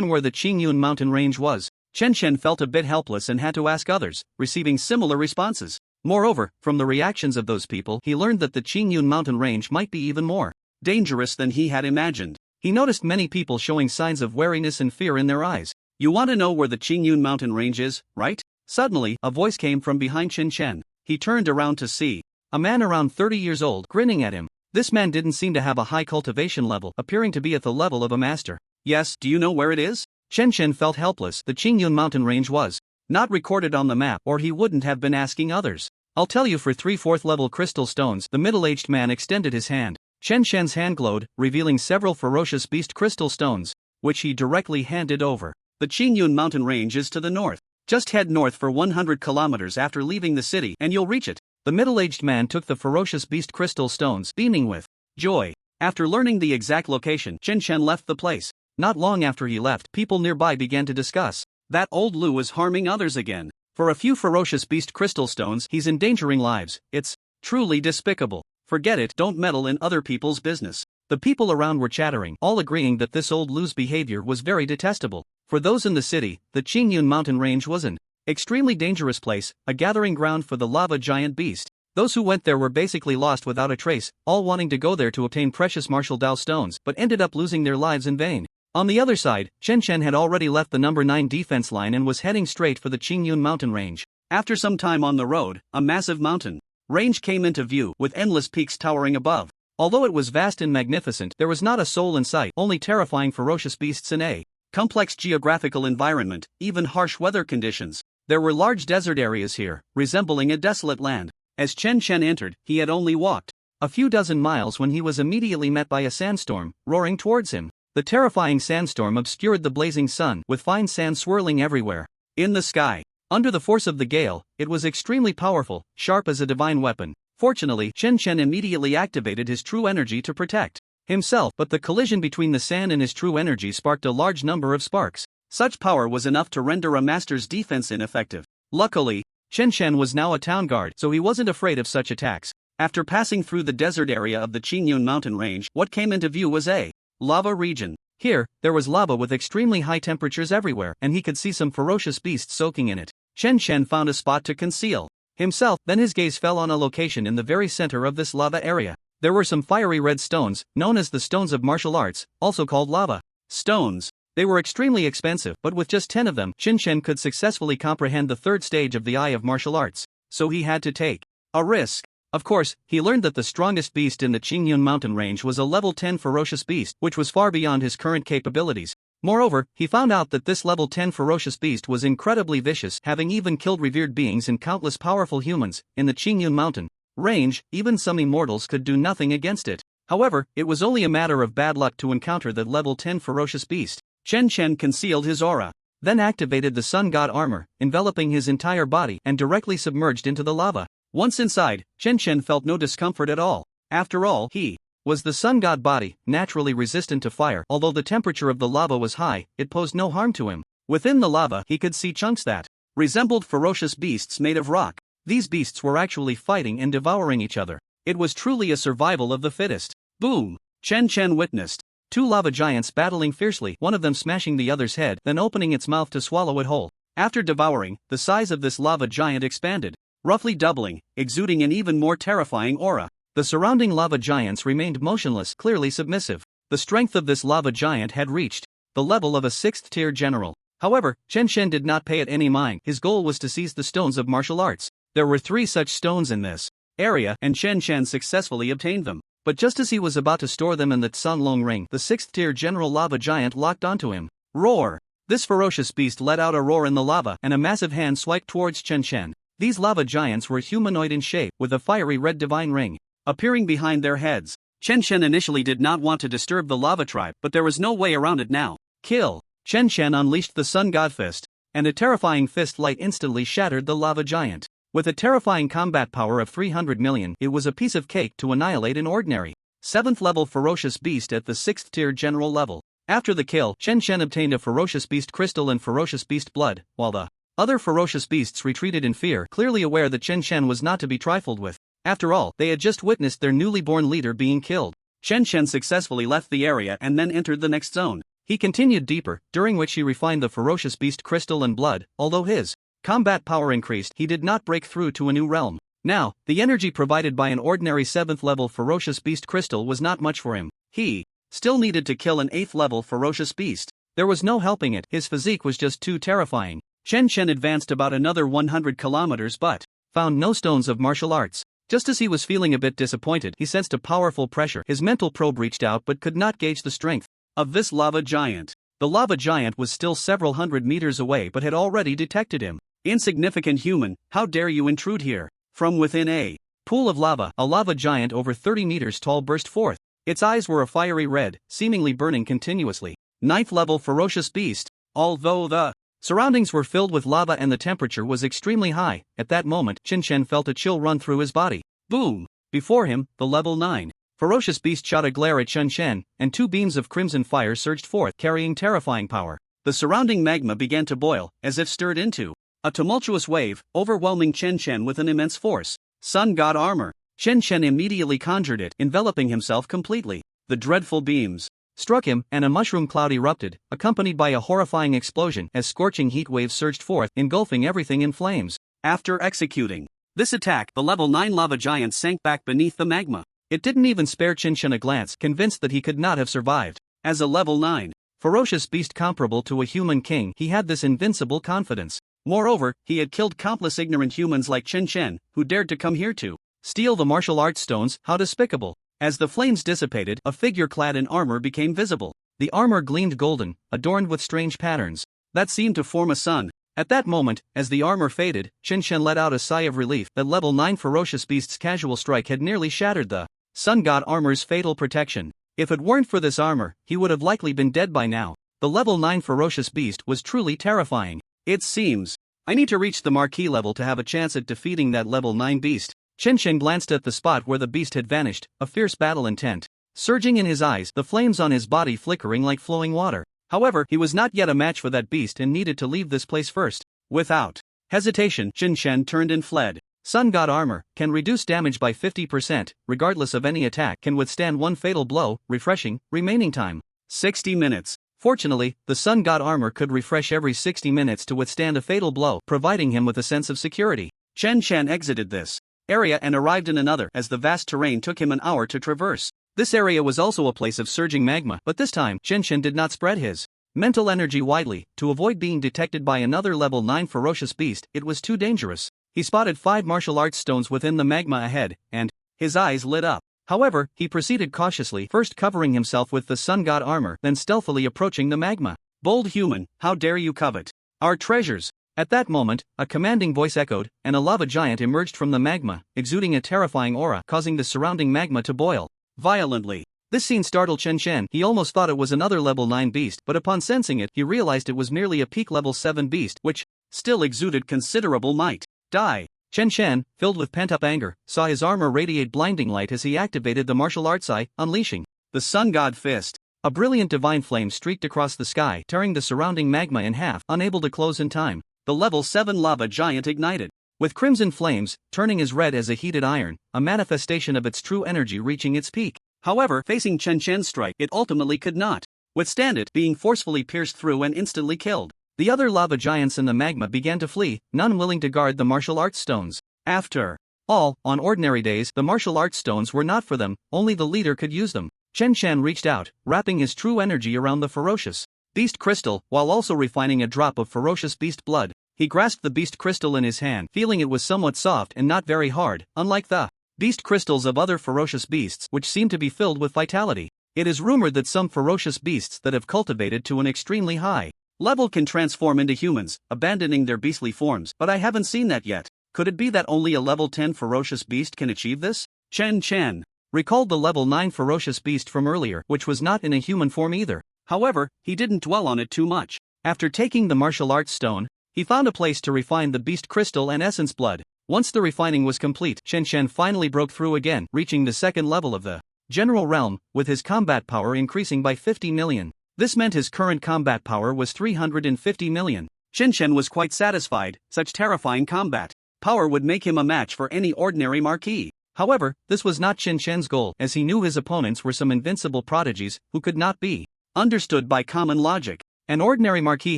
where the Qingyun mountain range was. Chen felt a bit helpless and had to ask others, receiving similar responses. Moreover, from the reactions of those people, he learned that the Qingyun mountain range might be even more dangerous than he had imagined. He noticed many people showing signs of wariness and fear in their eyes. You want to know where the Qingyun mountain range is, right? Suddenly, a voice came from behind Chen. He turned around to see a man around 30 years old grinning at him. This man didn't seem to have a high cultivation level, appearing to be at the level of a master. Yes, do you know where it is? Chen felt helpless. The Qingyun mountain range was not recorded on the map, or he wouldn't have been asking others. I'll tell you for 3 4th level crystal stones. The middle-aged man extended his hand. Chen hand glowed, revealing several ferocious beast crystal stones, which he directly handed over. The Qingyun mountain range is to the north. Just head north for 100 kilometers after leaving the city, and you'll reach it. The middle-aged man took the ferocious beast crystal stones, beaming with joy. After learning the exact location, Chen left the place. Not long after he left, people nearby began to discuss that old Lu is harming others again. For a few ferocious beast crystal stones, he's endangering lives. It's truly despicable. Forget it, don't meddle in other people's business. The people around were chattering, all agreeing that this old Lu's behavior was very detestable. For those in the city, the Qingyun mountain range was an extremely dangerous place, a gathering ground for the lava giant beast. Those who went there were basically lost without a trace, all wanting to go there to obtain precious martial Dao stones, but ended up losing their lives in vain. On the other side, Chen had already left the number 9 defense line and was heading straight for the Qingyun mountain range. After some time on the road, a massive mountain range came into view, with endless peaks towering above. Although it was vast and magnificent, there was not a soul in sight, only terrifying ferocious beasts in a complex geographical environment, even harsh weather conditions. There were large desert areas here, resembling a desolate land. As Chen entered, he had only walked a few dozen miles when he was immediately met by a sandstorm, roaring towards him. The terrifying sandstorm obscured the blazing sun, with fine sand swirling everywhere. In the sky, under the force of the gale, it was extremely powerful, sharp as a divine weapon. Fortunately, Chen Chen immediately activated his true energy to protect himself, but the collision between the sand and his true energy sparked a large number of sparks. Such power was enough to render a master's defense ineffective. Luckily, Chen Chen was now a town guard, so he wasn't afraid of such attacks. After passing through the desert area of the Qingyun mountain range, what came into view was a lava region. Here, there was lava with extremely high temperatures everywhere, and he could see some ferocious beasts soaking in it. Chen Chen found a spot to conceal himself, then his gaze fell on a location in the very center of this lava area. There were some fiery red stones, known as the stones of martial arts, also called lava stones. They were extremely expensive, but with just 10 of them, Chen Chen could successfully comprehend the third stage of the Eye of Martial Arts. So he had to take a risk. Of course, he learned that the strongest beast in the Qingyun mountain range was a level 10 ferocious beast, which was far beyond his current capabilities. Moreover, he found out that this level 10 ferocious beast was incredibly vicious, having even killed revered beings and countless powerful humans. In the Qingyun mountain range, even some immortals could do nothing against it. However, it was only a matter of bad luck to encounter that level 10 ferocious beast. Chen Chen concealed his aura, then activated the sun god armor, enveloping his entire body and directly submerged into the lava. Once inside, Chen Chen felt no discomfort at all. After all, he was the sun god body, naturally resistant to fire. Although the temperature of the lava was high, it posed no harm to him. Within the lava, he could see chunks that resembled ferocious beasts made of rock. These beasts were actually fighting and devouring each other. It was truly a survival of the fittest. Boom! Chen Chen witnessed two lava giants battling fiercely, one of them smashing the other's head, then opening its mouth to swallow it whole. After devouring, the size of this lava giant expanded, roughly doubling, exuding an even more terrifying aura. The surrounding lava giants remained motionless, clearly submissive. The strength of this lava giant had reached the level of a 6th-tier general. However, Chen Chen did not pay it any mind. His goal was to seize the stones of martial arts. There were 3 such stones in this area, and Chen Chen successfully obtained them. But just as he was about to store them in the Tsunlong ring, the 6th-tier general lava giant locked onto him. Roar! This ferocious beast let out a roar in the lava, and a massive hand swiped towards Chen Chen. These lava giants were humanoid in shape, with a fiery red divine ring appearing behind their heads. Chen Chen initially did not want to disturb the lava tribe, but there was no way around it now. Kill! Chen Chen unleashed the Sun God Fist, and a terrifying fist light instantly shattered the lava giant. With a terrifying combat power of 300 million, it was a piece of cake to annihilate an ordinary 7th-level ferocious beast at the 6th-tier general level. After the kill, Chen Chen obtained a ferocious beast crystal and ferocious beast blood, while the other ferocious beasts retreated in fear, clearly aware that Chen Chen was not to be trifled with. After all, they had just witnessed their newly born leader being killed. Chen Chen successfully left the area and then entered the next zone. He continued deeper, during which he refined the ferocious beast crystal and blood. Although his combat power increased, he did not break through to a new realm. Now, the energy provided by an ordinary 7th-level ferocious beast crystal was not much for him. He still needed to kill an 8th-level ferocious beast. There was no helping it, his physique was just too terrifying. Chen Chen advanced about another 100 kilometers but found no stones of martial arts. Just as he was feeling a bit disappointed, he sensed a powerful pressure. His mental probe reached out but could not gauge the strength of this lava giant. The lava giant was still several hundred meters away but had already detected him. Insignificant human, how dare you intrude here? From within a pool of lava, a lava giant over 30 meters tall burst forth. Its eyes were a fiery red, seemingly burning continuously. 9th-level ferocious beast. Although the surroundings were filled with lava and the temperature was extremely high, at that moment, Chen Chen felt a chill run through his body. Boom! Before him, the level 9 ferocious beast shot a glare at Chen Chen, and 2 beams of crimson fire surged forth, carrying terrifying power. The surrounding magma began to boil, as if stirred into a tumultuous wave, overwhelming Chen Chen with an immense force. Sun God Armor. Chen Chen immediately conjured it, enveloping himself completely. The dreadful beams struck him, and a mushroom cloud erupted, accompanied by a horrifying explosion as scorching heat waves surged forth, engulfing everything in flames. After executing this attack, the level 9 lava giant sank back beneath the magma. It didn't even spare Chen Chen a glance, convinced that he could not have survived. As a level 9 ferocious beast comparable to a human king, he had this invincible confidence. Moreover, he had killed countless ignorant humans like Chen Chen, who dared to come here to steal the martial arts stones. How despicable. As the flames dissipated, a figure clad in armor became visible. The armor gleamed golden, adorned with strange patterns that seemed to form a sun. At that moment, as the armor faded, Chen Chen let out a sigh of relief. That level 9 ferocious beast's casual strike had nearly shattered the Sun God Armor's fatal protection. If it weren't for this armor, he would have likely been dead by now. The level 9 ferocious beast was truly terrifying. It seems I need to reach the marquee level to have a chance at defeating that level 9 beast. Chen Chen glanced at the spot where the beast had vanished, a fierce battle intent surging in his eyes, the flames on his body flickering like flowing water. However, he was not yet a match for that beast and needed to leave this place first. Without hesitation, Chen Chen turned and fled. Sun God Armor can reduce damage by 50%, regardless of any attack, can withstand one fatal blow, refreshing, remaining time 60 minutes. Fortunately, the Sun God Armor could refresh every 60 minutes to withstand a fatal blow, providing him with a sense of security. Chen Chen exited this area and arrived in another as the vast terrain took him an hour to traverse. This area was also a place of surging magma, but this time, Chen Chen did not spread his mental energy widely to avoid being detected by another level 9 ferocious beast. It was too dangerous. He spotted 5 martial arts stones within the magma ahead, and his eyes lit up. However, he proceeded cautiously, first covering himself with the Sun God Armor, then stealthily approaching the magma. Bold human, how dare you covet our treasures? At that moment, a commanding voice echoed, and a lava giant emerged from the magma, exuding a terrifying aura, causing the surrounding magma to boil violently. This scene startled Chen Chen. He almost thought it was another level 9 beast, but upon sensing it, he realized it was merely a peak level 7 beast, which still exuded considerable might. Die. Chen Chen, filled with pent-up anger, saw his armor radiate blinding light as he activated the martial arts eye, unleashing the Sun God Fist. A brilliant divine flame streaked across the sky, tearing the surrounding magma in half, unable to close in time. The level 7 lava giant ignited with crimson flames, turning as red as a heated iron, a manifestation of its true energy reaching its peak. However, facing Chen Chen's strike, it ultimately could not withstand it, being forcefully pierced through and instantly killed. The other lava giants in the magma began to flee, none willing to guard the martial arts stones. After all, on ordinary days, the martial arts stones were not for them, only the leader could use them. Chen Chen reached out, wrapping his true energy around the ferocious beast crystal, while also refining a drop of ferocious beast blood. He grasped the beast crystal in his hand, feeling it was somewhat soft and not very hard, unlike the beast crystals of other ferocious beasts, which seem to be filled with vitality. It is rumored that some ferocious beasts that have cultivated to an extremely high level can transform into humans, abandoning their beastly forms, but I haven't seen that yet. Could it be that only a level 10 ferocious beast can achieve this? Chen Chen recalled the level 9 ferocious beast from earlier, which was not in a human form either. However, he didn't dwell on it too much. After taking the martial arts stone, he found a place to refine the beast crystal and essence blood. Once the refining was complete, Chen Chen finally broke through again, reaching the second level of the general realm, with his combat power increasing by 50 million. This meant his current combat power was 350 million. Chen Chen was quite satisfied. Such terrifying combat power would make him a match for any ordinary marquis. However, this was not Chen Chen's goal, as he knew his opponents were some invincible prodigies who could not be understood by common logic. An ordinary marquis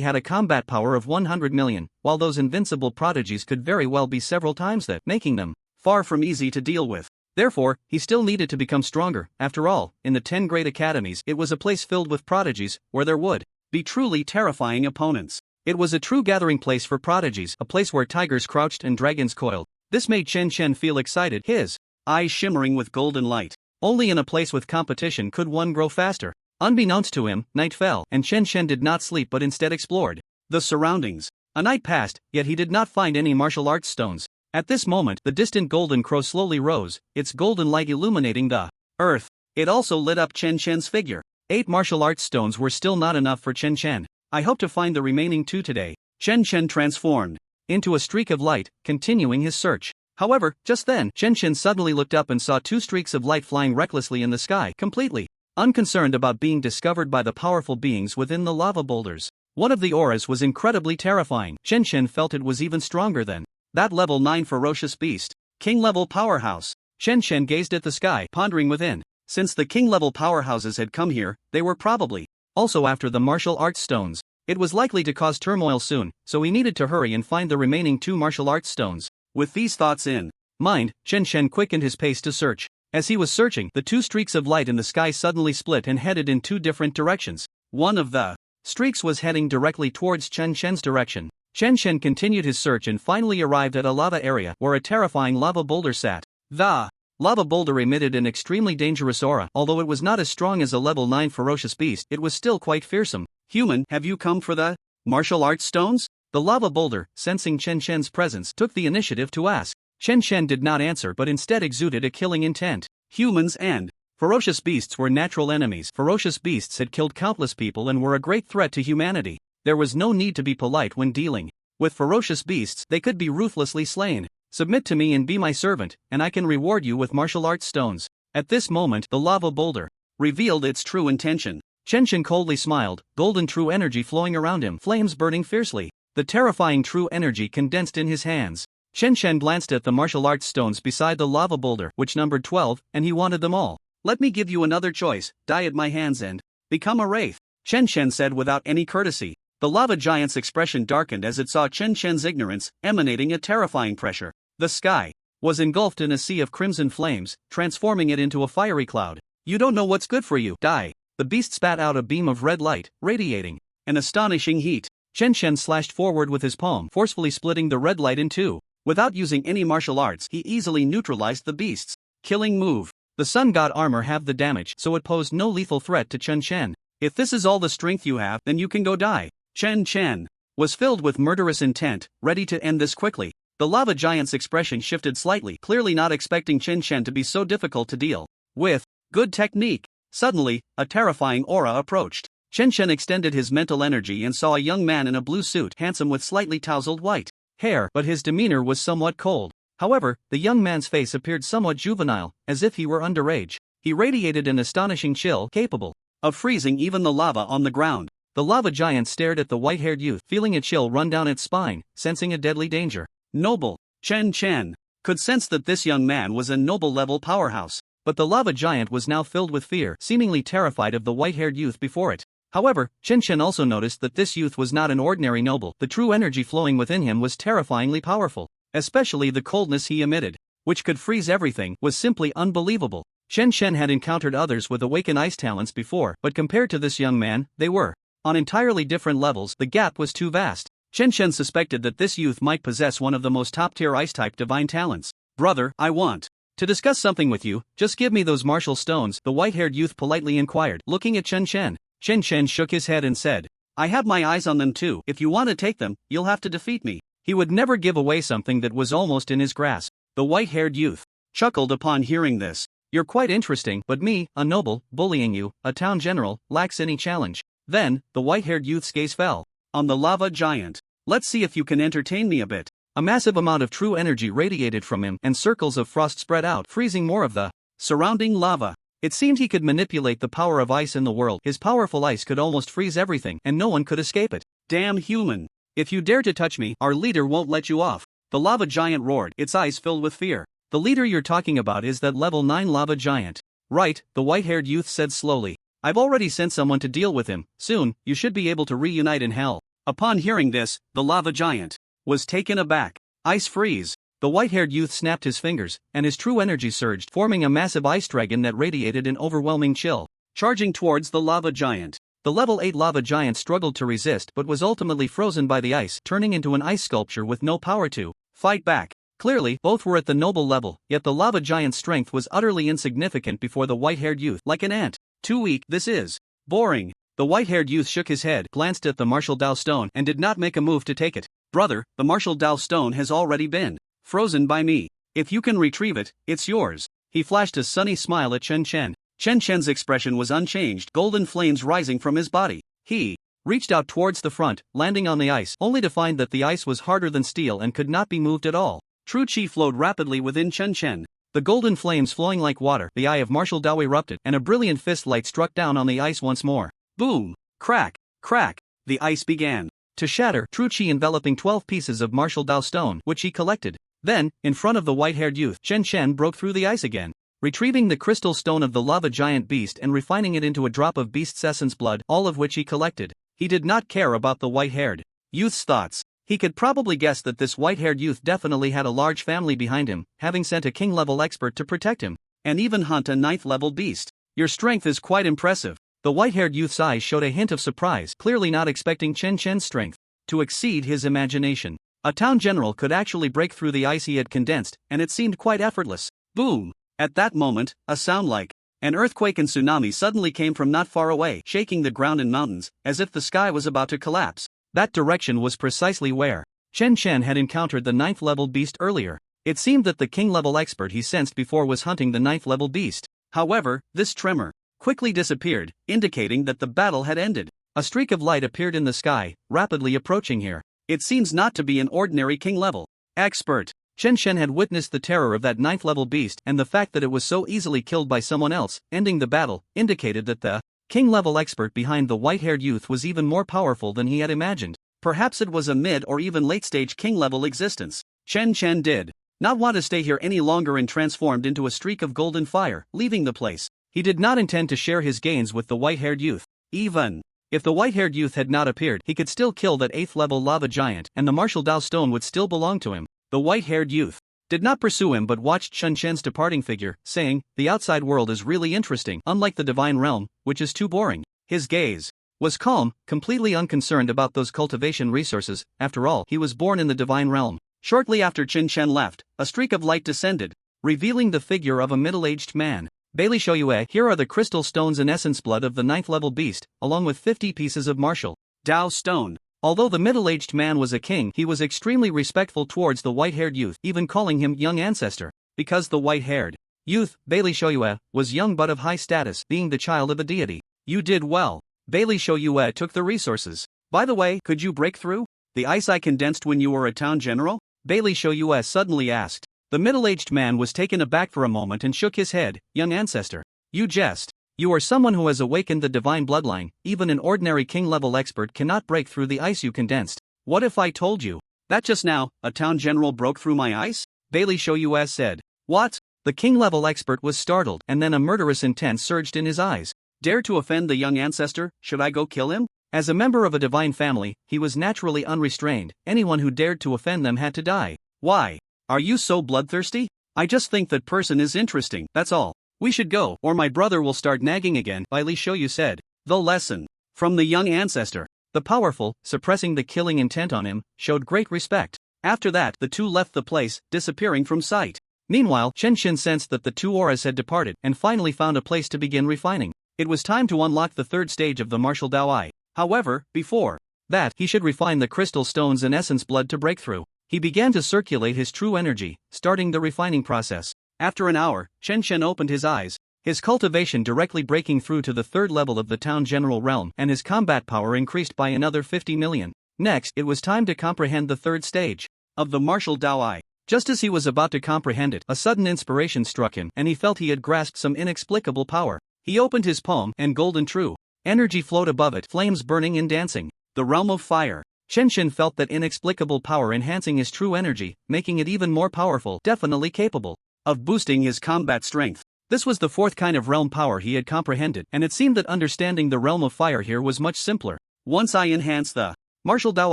had a combat power of 100 million, while those invincible prodigies could very well be several times that, making them far from easy to deal with. Therefore, he still needed to become stronger. After all, in the 10 great academies, it was a place filled with prodigies, where there would be truly terrifying opponents. It was a true gathering place for prodigies, a place where tigers crouched and dragons coiled. This made Chen Chen feel excited, his eyes shimmering with golden light. Only in a place with competition could one grow faster. Unbeknownst to him, night fell, and Chen Chen did not sleep but instead explored the surroundings. A night passed, yet he did not find any martial arts stones. At this moment, the distant golden crow slowly rose, its golden light illuminating the earth. It also lit up Chen Chen's figure. 8 martial arts stones were still not enough for Chen Chen. I hope to find the remaining 2 today. Chen Chen transformed into a streak of light, continuing his search. However, just then, Chen Chen suddenly looked up and saw 2 streaks of light flying recklessly in the sky, completely unconcerned about being discovered by the powerful beings within the lava boulders. One of the auras was incredibly terrifying. Chen Chen felt it was even stronger than that level 9 ferocious beast. King-level powerhouse. Chen Chen gazed at the sky, pondering within. Since the king-level powerhouses had come here, they were probably also after the martial arts stones. It was likely to cause turmoil soon, so he needed to hurry and find the remaining 2 martial arts stones. With these thoughts in mind, Chen Chen quickened his pace to search. As he was searching, the 2 streaks of light in the sky suddenly split and headed in 2 different directions. One of the streaks was heading directly towards Chen Chen's direction. Chen Chen continued his search and finally arrived at a lava area where a terrifying lava boulder sat. The lava boulder emitted an extremely dangerous aura. Although it was not as strong as a level 9 ferocious beast, it was still quite fearsome. Human, have you come for the martial arts stones? The lava boulder, sensing Chen Chen's presence, took the initiative to ask. Chen Chen did not answer but instead exuded a killing intent. Humans and ferocious beasts were natural enemies. Ferocious beasts had killed countless people and were a great threat to humanity. There was no need to be polite when dealing with ferocious beasts. They could be ruthlessly slain. Submit to me and be my servant, and I can reward you with martial arts stones. At this moment, the lava boulder revealed its true intention. Chen Chen coldly smiled, golden true energy flowing around him, flames burning fiercely. The terrifying true energy condensed in his hands. Chen Chen glanced at the martial arts stones beside the lava boulder, which numbered 12, and he wanted them all. Let me give you another choice, die at my hands and become a wraith, Chen Chen said without any courtesy. The lava giant's expression darkened as it saw Chen Chen's ignorance, emanating a terrifying pressure. The sky was engulfed in a sea of crimson flames, transforming it into a fiery cloud. You don't know what's good for you, die. The beast spat out a beam of red light, radiating an astonishing heat. Chen Chen slashed forward with his palm, forcefully splitting the red light in two. Without using any martial arts, he easily neutralized the beast's killing move. The sun god armor halved the damage, so it posed no lethal threat to Chen Chen. If this is all the strength you have, then you can go die. Chen Chen was filled with murderous intent, ready to end this quickly. The lava giant's expression shifted slightly, clearly not expecting Chen Chen to be so difficult to deal with. Good technique. Suddenly, a terrifying aura approached. Chen Chen extended his mental energy and saw a young man in a blue suit, handsome with slightly tousled white hair, but his demeanor was somewhat cold. However, the young man's face appeared somewhat juvenile, as if he were underage. He radiated an astonishing chill, capable of freezing even the lava on the ground. The lava giant stared at the white-haired youth, feeling a chill run down its spine, sensing a deadly danger. Noble. Chen Chen could sense that this young man was a noble-level powerhouse, but the lava giant was now filled with fear, seemingly terrified of the white-haired youth before it. However, Chen Chen also noticed that this youth was not an ordinary noble. The true energy flowing within him was terrifyingly powerful. Especially the coldness he emitted, which could freeze everything, was simply unbelievable. Chen Chen had encountered others with awakened ice talents before, but compared to this young man, they were on entirely different levels. The gap was too vast. Chen Chen suspected that this youth might possess one of the most top-tier ice-type divine talents. Brother, I want to discuss something with you. Just give me those martial stones, the white-haired youth politely inquired, looking at Chen Chen. Chen Chen shook his head and said, I have my eyes on them too. If you want to take them, you'll have to defeat me. He would never give away something that was almost in his grasp. The white-haired youth chuckled upon hearing this. You're quite interesting, but me, a noble, bullying you, a town general, lacks any challenge. Then, the white-haired youth's gaze fell on the lava giant. Let's see if you can entertain me a bit. A massive amount of true energy radiated from him, and circles of frost spread out, freezing more of the surrounding lava. It seemed he could manipulate the power of ice in the world. His powerful ice could almost freeze everything, and no one could escape it. Damn human. If you dare to touch me, our leader won't let you off. The lava giant roared, its eyes filled with fear. The leader you're talking about is that level 9 lava giant. Right, the white-haired youth said slowly. I've already sent someone to deal with him. Soon, you should be able to reunite in hell. Upon hearing this, the lava giant was taken aback. Ice freeze. The white-haired youth snapped his fingers, and his true energy surged, forming a massive ice dragon that radiated an overwhelming chill, charging towards the lava giant. The level 8 lava giant struggled to resist but was ultimately frozen by the ice, turning into an ice sculpture with no power to fight back. Clearly, both were at the noble level, yet the lava giant's strength was utterly insignificant before the white-haired youth. Like an ant. Too weak. This is boring. The white-haired youth shook his head, glanced at the martial Dao stone, and did not make a move to take it. Brother, the martial Dao stone has already been frozen by me. If you can retrieve it, it's yours. He flashed a sunny smile at Chen Chen. Chen Chen's expression was unchanged, golden flames rising from his body. He reached out towards the front, landing on the ice, only to find that the ice was harder than steel and could not be moved at all. True chi flowed rapidly within Chen Chen. The golden flames flowing like water, the eye of martial Dao erupted, and a brilliant fist light struck down on the ice once more. Boom! Crack! Crack! The ice began to shatter, true chi enveloping 12 pieces of martial Dao stone, which he collected. Then, in front of the white-haired youth, Chen Chen broke through the ice again, retrieving the crystal stone of the lava giant beast and refining it into a drop of beast's essence blood, all of which he collected. He did not care about the white-haired youth's thoughts. He could probably guess that this white-haired youth definitely had a large family behind him, having sent a king-level expert to protect him, and even hunt a 9th-level beast. Your strength is quite impressive. The white-haired youth's eyes showed a hint of surprise, clearly not expecting Chen Chen's strength to exceed his imagination. A town general could actually break through the ice he had condensed, and it seemed quite effortless. Boom! At that moment, a sound like an earthquake and tsunami suddenly came from not far away, shaking the ground and mountains, as if the sky was about to collapse. That direction was precisely where Chen Chen had encountered the 9th-level beast earlier. It seemed that the king-level expert he sensed before was hunting the 9th-level beast. However, this tremor quickly disappeared, indicating that the battle had ended. A streak of light appeared in the sky, rapidly approaching here. It seems not to be an ordinary king-level expert. Chen Shen had witnessed the terror of that 9th-level beast, and the fact that it was so easily killed by someone else, ending the battle, indicated that the king-level expert behind the white-haired youth was even more powerful than he had imagined. Perhaps it was a mid or even late-stage king-level existence. Chen Chen did not want to stay here any longer and transformed into a streak of golden fire, leaving the place. He did not intend to share his gains with the white-haired youth. Even if the white-haired youth had not appeared, he could still kill that 8th-level lava giant, and the martial Dao stone would still belong to him. The white-haired youth did not pursue him but watched Chen Shen's departing figure, saying, "The outside world is really interesting, unlike the divine realm, which is too boring." His gaze was calm, completely unconcerned about those cultivation resources. After all, he was born in the divine realm. Shortly after Chen Shen left, a streak of light descended, revealing the figure of a middle-aged man. Bailey Shoyue, here are the crystal stones and essence blood of the 9th-level beast, along with 50 pieces of martial Dao stone. Although the middle-aged man was a king, he was extremely respectful towards the white-haired youth, even calling him young ancestor. Because the white-haired youth, Bailey Shoyue, was young but of high status, being the child of a deity. You did well. Bailey Shoyue took the resources. By the way, could you break through the ice I condensed when you were a town general? Bailey Shoyue suddenly asked. The middle-aged man was taken aback for a moment and shook his head. Young ancestor, you jest. You are someone who has awakened the divine bloodline. Even an ordinary king-level expert cannot break through the ice you condensed. What if I told you that just now, a town general broke through my ice? Bailey Shoyue said. What? The king-level expert was startled, and then a murderous intent surged in his eyes. Dare to offend the young ancestor? Should I go kill him? As a member of a divine family, he was naturally unrestrained. Anyone who dared to offend them had to die. Why? Are you so bloodthirsty? I just think that person is interesting, that's all. We should go, or my brother will start nagging again, Bailey Shoyu said. The lesson from the young ancestor. The powerful, suppressing the killing intent on him, showed great respect. After that, the two left the place, disappearing from sight. Meanwhile, Chen Xin sensed that the two auras had departed, and finally found a place to begin refining. It was time to unlock the third stage of the martial Dao Ai. However, before that, he should refine the crystal stones and essence blood to break through. He began to circulate his true energy, starting the refining process. After an hour, Chen Shen opened his eyes, his cultivation directly breaking through to the third level of the town general realm, and his combat power increased by another 50 million. Next, it was time to comprehend the third stage of the martial Dao Ai. Just as he was about to comprehend it, a sudden inspiration struck him, and he felt he had grasped some inexplicable power. He opened his palm, and golden true energy flowed above it, flames burning and dancing. The realm of fire. Chen Shen felt that inexplicable power enhancing his true energy, making it even more powerful, definitely capable of boosting his combat strength. This was the fourth kind of realm power he had comprehended, and it seemed that understanding the realm of fire here was much simpler. Once I enhance the martial Dao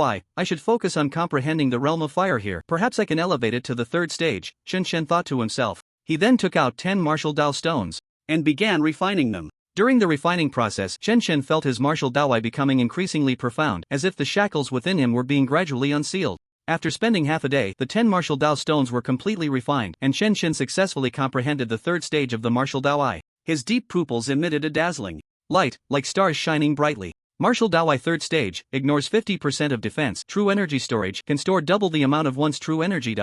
Ai, I should focus on comprehending the realm of fire here. Perhaps I can elevate it to the third stage, Chen Shen thought to himself. He then took out 10 martial Dao stones and began refining them. During the refining process, Chen Shen felt his martial Dao Ai becoming increasingly profound, as if the shackles within him were being gradually unsealed. After spending half a day, the 10 martial Dao stones were completely refined, and Chen Shen successfully comprehended the third stage of the martial Dao Ai. His deep pupils emitted a dazzling light, like stars shining brightly. Martial Dao Ai third stage ignores 50% of defense. True energy storage can store double the amount of one's true energy.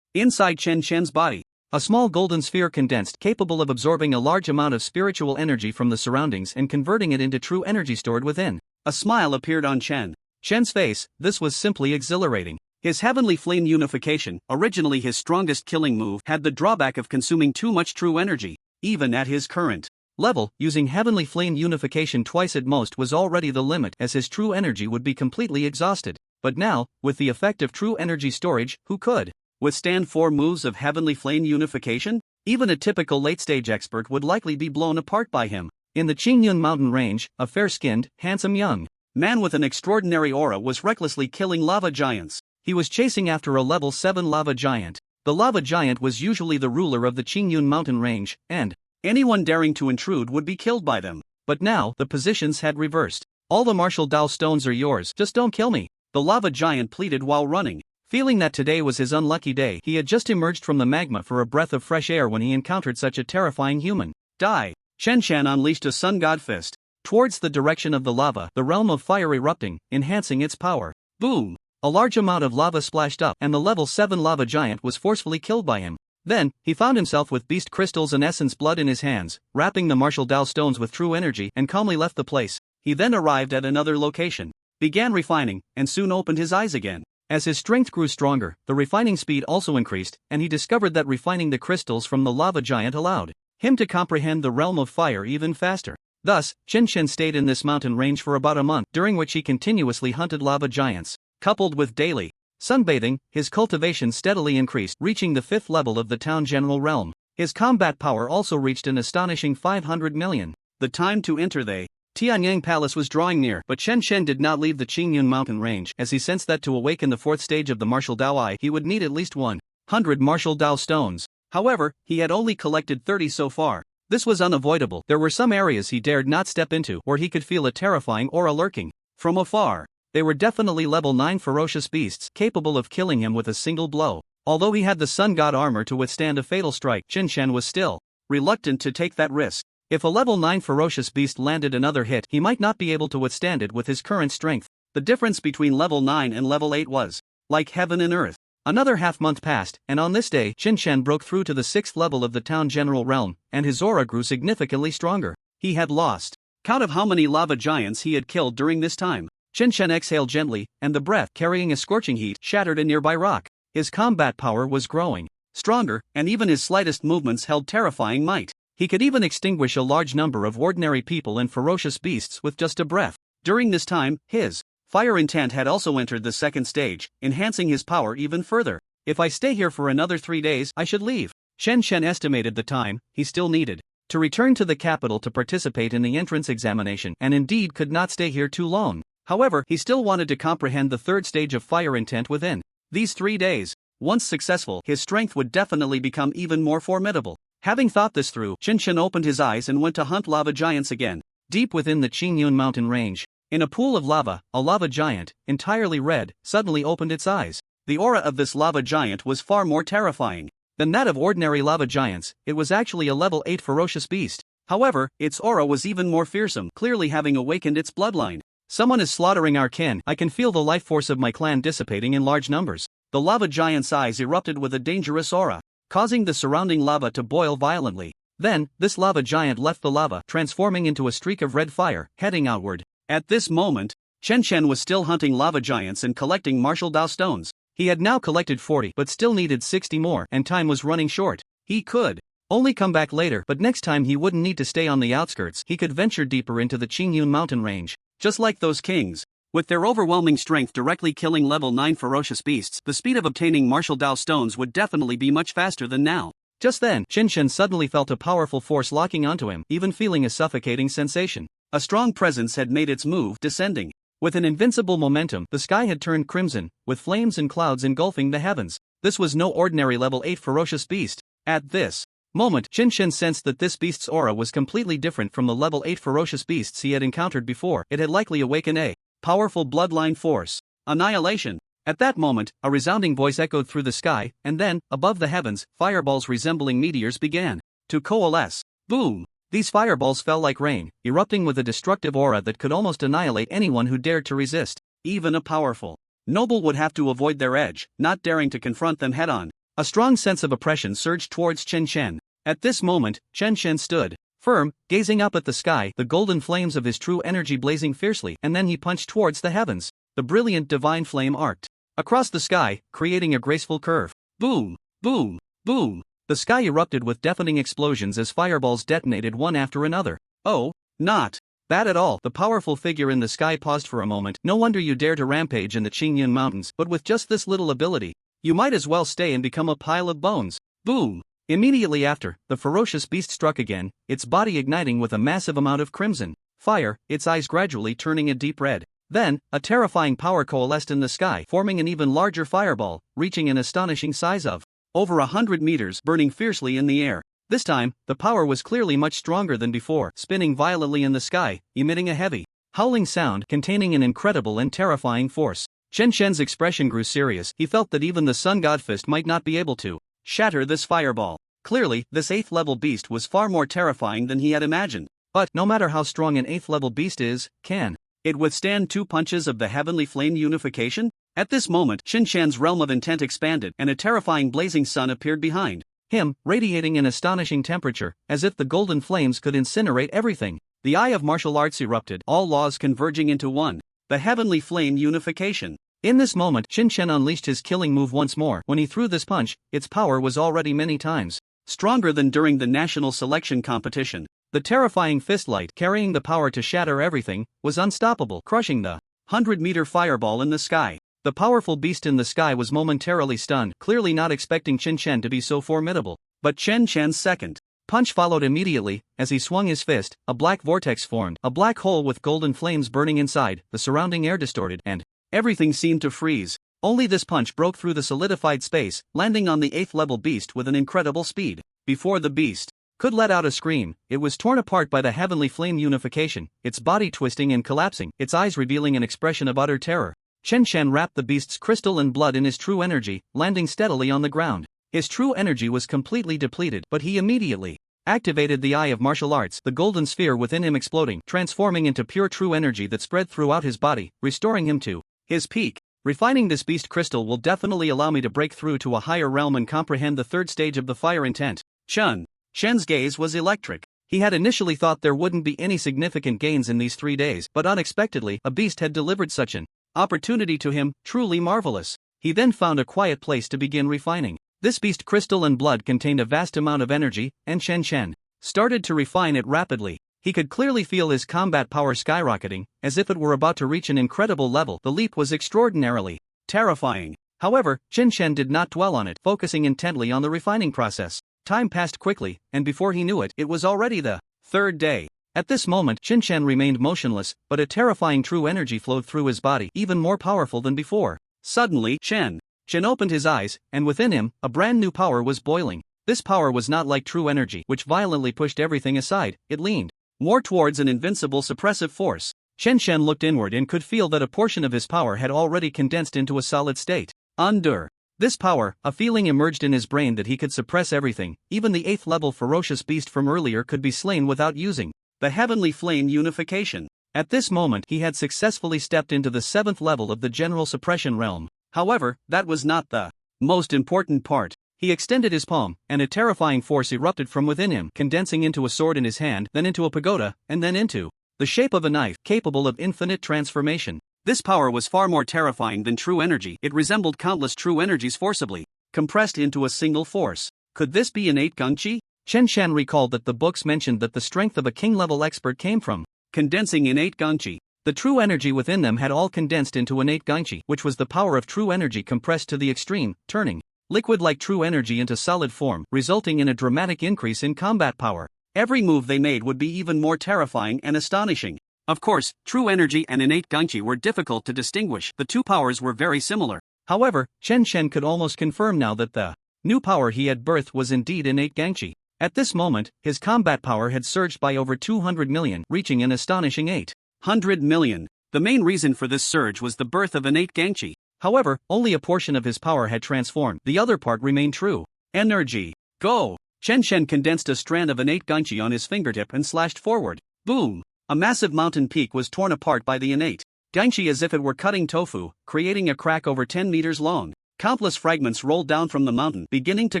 Inside Chen Shen's body, a small golden sphere condensed, capable of absorbing a large amount of spiritual energy from the surroundings and converting it into true energy stored within. A smile appeared on Chen Shen's face. This was simply exhilarating. His heavenly flame unification, originally his strongest killing move, had the drawback of consuming too much true energy. Even at his current level, using heavenly flame unification twice at most was already the limit, as his true energy would be completely exhausted. But now, with the effect of true energy storage, who could withstand 4 moves of heavenly flame unification? Even a typical late-stage expert would likely be blown apart by him. In the Qingyun mountain range, a fair-skinned, handsome young man with an extraordinary aura was recklessly killing lava giants. He was chasing after a level 7 lava giant. The lava giant was usually the ruler of the Qingyun mountain range, and anyone daring to intrude would be killed by them. But now, the positions had reversed. All the martial Dao stones are yours, just don't kill me, the lava giant pleaded while running. Feeling that today was his unlucky day, he had just emerged from the magma for a breath of fresh air when he encountered such a terrifying human. Die! Chen Shen unleashed a sun god fist towards the direction of the lava, the realm of fire erupting, enhancing its power. Boom! a large amount of lava splashed up and the level 7 lava giant was forcefully killed by him. Then, he found himself with beast crystals and essence blood in his hands, wrapping the martial Dao stones with true energy and calmly left the place. He then arrived at another location, began refining, and soon opened his eyes again. As his strength grew stronger, the refining speed also increased, and he discovered that refining the crystals from the lava giant allowed him to comprehend the realm of fire even faster. Thus, Chen Shen stayed in this mountain range for about a month, during which he continuously hunted lava giants. Coupled with daily sunbathing, his cultivation steadily increased, reaching the 5th level of the town general realm. His combat power also reached an astonishing 500 million. The time to enter the Tianyang Palace was drawing near, but Chen Shen did not leave the Qingyun mountain range, as he sensed that to awaken the 4th stage of the martial Dao he would need at least 100 martial Dao stones. However, he had only collected 30 so far. This was unavoidable. There were some areas he dared not step into where he could feel a terrifying aura lurking from afar. They were definitely level 9 ferocious beasts, capable of killing him with a single blow. Although he had the sun god armor to withstand a fatal strike, Chen Shen was still reluctant to take that risk. If a level 9 ferocious beast landed another hit, he might not be able to withstand it with his current strength. The difference between level 9 and level 8 was like heaven and earth. Another half-month passed, and on this day, Chen Shen broke through to the 6th level of the town general realm, and his aura grew significantly stronger. He had lost count of how many lava giants he had killed during this time. Chen Shen exhaled gently, and the breath, carrying a scorching heat, shattered a nearby rock. His combat power was growing stronger, and even his slightest movements held terrifying might. He could even extinguish a large number of ordinary people and ferocious beasts with just a breath. During this time, his fire intent had also entered the 2nd stage, enhancing his power even further. If I stay here for another 3 days, I should leave. Chen Shen estimated the time he still needed to return to the capital to participate in the entrance examination, and indeed could not stay here too long. However, he still wanted to comprehend the 3rd stage of fire intent within these 3 days. Once successful, his strength would definitely become even more formidable. Having thought this through, Chen Shen opened his eyes and went to hunt lava giants again. Deep within the Qingyun mountain range, in a pool of lava, a lava giant, entirely red, suddenly opened its eyes. The aura of this lava giant was far more terrifying than that of ordinary lava giants. It was actually a level 8 ferocious beast. However, its aura was even more fearsome, clearly having awakened its bloodline. Someone is slaughtering our kin. I can feel the life force of my clan dissipating in large numbers. The lava giant's eyes erupted with a dangerous aura, causing the surrounding lava to boil violently. Then, this lava giant left the lava, transforming into a streak of red fire, heading outward. At this moment, Chen Shen was still hunting lava giants and collecting martial Dao stones. He had now collected 40 but still needed 60 more, and time was running short. He could only come back later, but next time he wouldn't need to stay on the outskirts. He could venture deeper into the Qingyun mountain range. Just like those kings, with their overwhelming strength directly killing level 9 ferocious beasts, the speed of obtaining martial Dao stones would definitely be much faster than now. Just then, Chen Shen suddenly felt a powerful force locking onto him, even feeling a suffocating sensation. A strong presence had made its move, descending. With an invincible momentum, the sky had turned crimson, with flames and clouds engulfing the heavens. This was no ordinary level 8 ferocious beast. At this moment, Chen Shen sensed that this beast's aura was completely different from the level 8 ferocious beasts he had encountered before. It had likely awakened a powerful bloodline force. Annihilation. At that moment, a resounding voice echoed through the sky, and then, above the heavens, fireballs resembling meteors began to coalesce. Boom! These fireballs fell like rain, erupting with a destructive aura that could almost annihilate anyone who dared to resist. Even a powerful noble would have to avoid their edge, not daring to confront them head-on. A strong sense of oppression surged towards Chen Shen. At this moment, Chen Shen stood firm, gazing up at the sky, the golden flames of his true energy blazing fiercely, and then he punched towards the heavens. The brilliant divine flame arced across the sky, creating a graceful curve. Boom! Boom! Boom! The sky erupted with deafening explosions as fireballs detonated one after another. Oh, not bad at all. The powerful figure in the sky paused for a moment. No wonder you dare to rampage in the Qingyun mountains, but with just this little ability, you might as well stay and become a pile of bones. Boom! Immediately after, the ferocious beast struck again, its body igniting with a massive amount of crimson fire, its eyes gradually turning a deep red. Then, a terrifying power coalesced in the sky, forming an even larger fireball, reaching an astonishing size of over 100 meters, burning fiercely in the air. This time, the power was clearly much stronger than before, spinning violently in the sky, emitting a heavy, howling sound containing an incredible and terrifying force. Chen Shen's expression grew serious. He felt that even the Sun God Fist might not be able to shatter this fireball. Clearly, this 8th level beast was far more terrifying than he had imagined. But, no matter how strong an 8th level beast is, can it withstand 2 punches of the heavenly flame unification? At this moment, Shin Shan's realm of intent expanded and a terrifying blazing sun appeared behind him, radiating an astonishing temperature, as if the golden flames could incinerate everything. The eye of martial arts erupted, all laws converging into one. The heavenly flame unification. In this moment, Shin Shan unleashed his killing move once more. When he threw this punch, its power was already many times stronger than during the national selection competition. The terrifying fistlight, carrying the power to shatter everything, was unstoppable, crushing the 100-meter fireball in the sky. The powerful beast in the sky was momentarily stunned, clearly not expecting Shin Shan to be so formidable. But Shin Shan's second punch followed immediately. As he swung his fist, a black vortex formed, a black hole with golden flames burning inside, the surrounding air distorted, and everything seemed to freeze. Only this punch broke through the solidified space, landing on the 8th level beast with an incredible speed. Before the beast could let out a scream, it was torn apart by the heavenly flame unification, its body twisting and collapsing, its eyes revealing an expression of utter terror. Shin Shan wrapped the beast's crystal and blood in his true energy, landing steadily on the ground. His true energy was completely depleted, but he immediately activated the eye of martial arts, the golden sphere within him exploding, transforming into pure true energy that spread throughout his body, restoring him to his peak. Refining this beast crystal will definitely allow me to break through to a higher realm and comprehend the third stage of the fire intent. Shen's gaze was electric. He had initially thought there wouldn't be any significant gains in these 3 days, but unexpectedly, a beast had delivered such an opportunity to him, truly marvelous. He then found a quiet place to begin refining. This beast crystal and blood contained a vast amount of energy, and Shin Shan started to refine it rapidly. He could clearly feel his combat power skyrocketing, as if it were about to reach an incredible level. The leap was extraordinarily terrifying. However, Shin Shan did not dwell on it, focusing intently on the refining process. Time passed quickly, and before he knew it, it was already the 3rd day. At this moment, Shin Shan remained motionless, but a terrifying true energy flowed through his body, even more powerful than before. Suddenly, Shin opened his eyes, and within him, a brand new power was boiling. This power was not like true energy, which violently pushed everything aside. It leaned more towards an invincible suppressive force. Shin Shan looked inward and could feel that a portion of his power had already condensed into a solid state. Under this power, a feeling emerged in his brain that he could suppress everything. Even the 8th level ferocious beast from earlier could be slain without using the heavenly flame unification. At this moment, he had successfully stepped into the 7th level of the general suppression realm. However, that was not the most important part. He extended his palm, and a terrifying force erupted from within him, condensing into a sword in his hand, then into a pagoda, and then into the shape of a knife, capable of infinite transformation. This power was far more terrifying than true energy. It resembled countless true energies forcibly compressed into a single force. Could this be innate gangchi? Shin Shan recalled that the books mentioned that the strength of a king-level expert came from condensing innate gangchi. The true energy within them had all condensed into innate gangchi, which was the power of true energy compressed to the extreme, turning liquid-like true energy into solid form, resulting in a dramatic increase in combat power. Every move they made would be even more terrifying and astonishing. Of course, true energy and innate gangchi were difficult to distinguish. The two powers were very similar. However, Shin Shan could almost confirm now that the new power he had birthed was indeed innate gangchi. At this moment, his combat power had surged by over 200 million, reaching an astonishing 800 million. The main reason for this surge was the birth of innate gangchi. However, only a portion of his power had transformed. The other part remained true energy. Go! Shin Shan condensed a strand of innate gangchi on his fingertip and slashed forward. Boom! A massive mountain peak was torn apart by the innate gangchi as if it were cutting tofu, creating a crack over 10 meters long. Countless fragments rolled down from the mountain, beginning to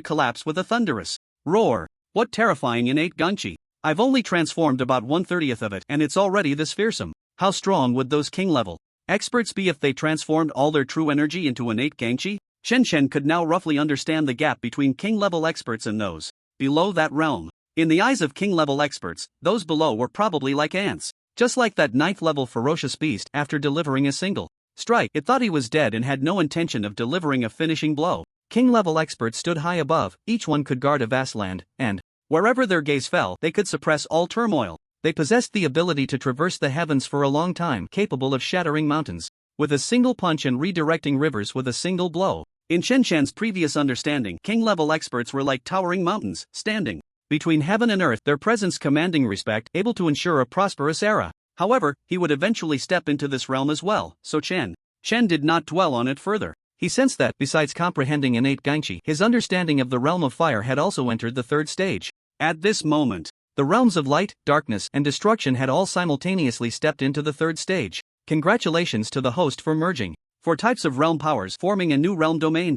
collapse with a thunderous roar. What terrifying innate gangchi! I've only transformed about 1/30th of it, and it's already this fearsome. How strong would those king-level experts be if they transformed all their true energy into innate gangchi? Shin Shan could now roughly understand the gap between king-level experts and those below that realm. In the eyes of king-level experts, those below were probably like ants. Just like that 9th-level ferocious beast, after delivering a single strike, it thought he was dead and had no intention of delivering a finishing blow. King-level experts stood high above, each one could guard a vast land, and wherever their gaze fell, they could suppress all turmoil. They possessed the ability to traverse the heavens for a long time, capable of shattering mountains with a single punch and redirecting rivers with a single blow. In Shin Shan's previous understanding, king-level experts were like towering mountains, standing between heaven and earth, their presence commanding respect, able to ensure a prosperous era. However, he would eventually step into this realm as well, so Shin did not dwell on it further. He sensed that, besides comprehending innate gangchi, his understanding of the realm of fire had also entered the 3rd stage. At this moment, the realms of light, darkness, and destruction had all simultaneously stepped into the 3rd stage. Congratulations to the host for merging For types of realm powers forming a new realm domain.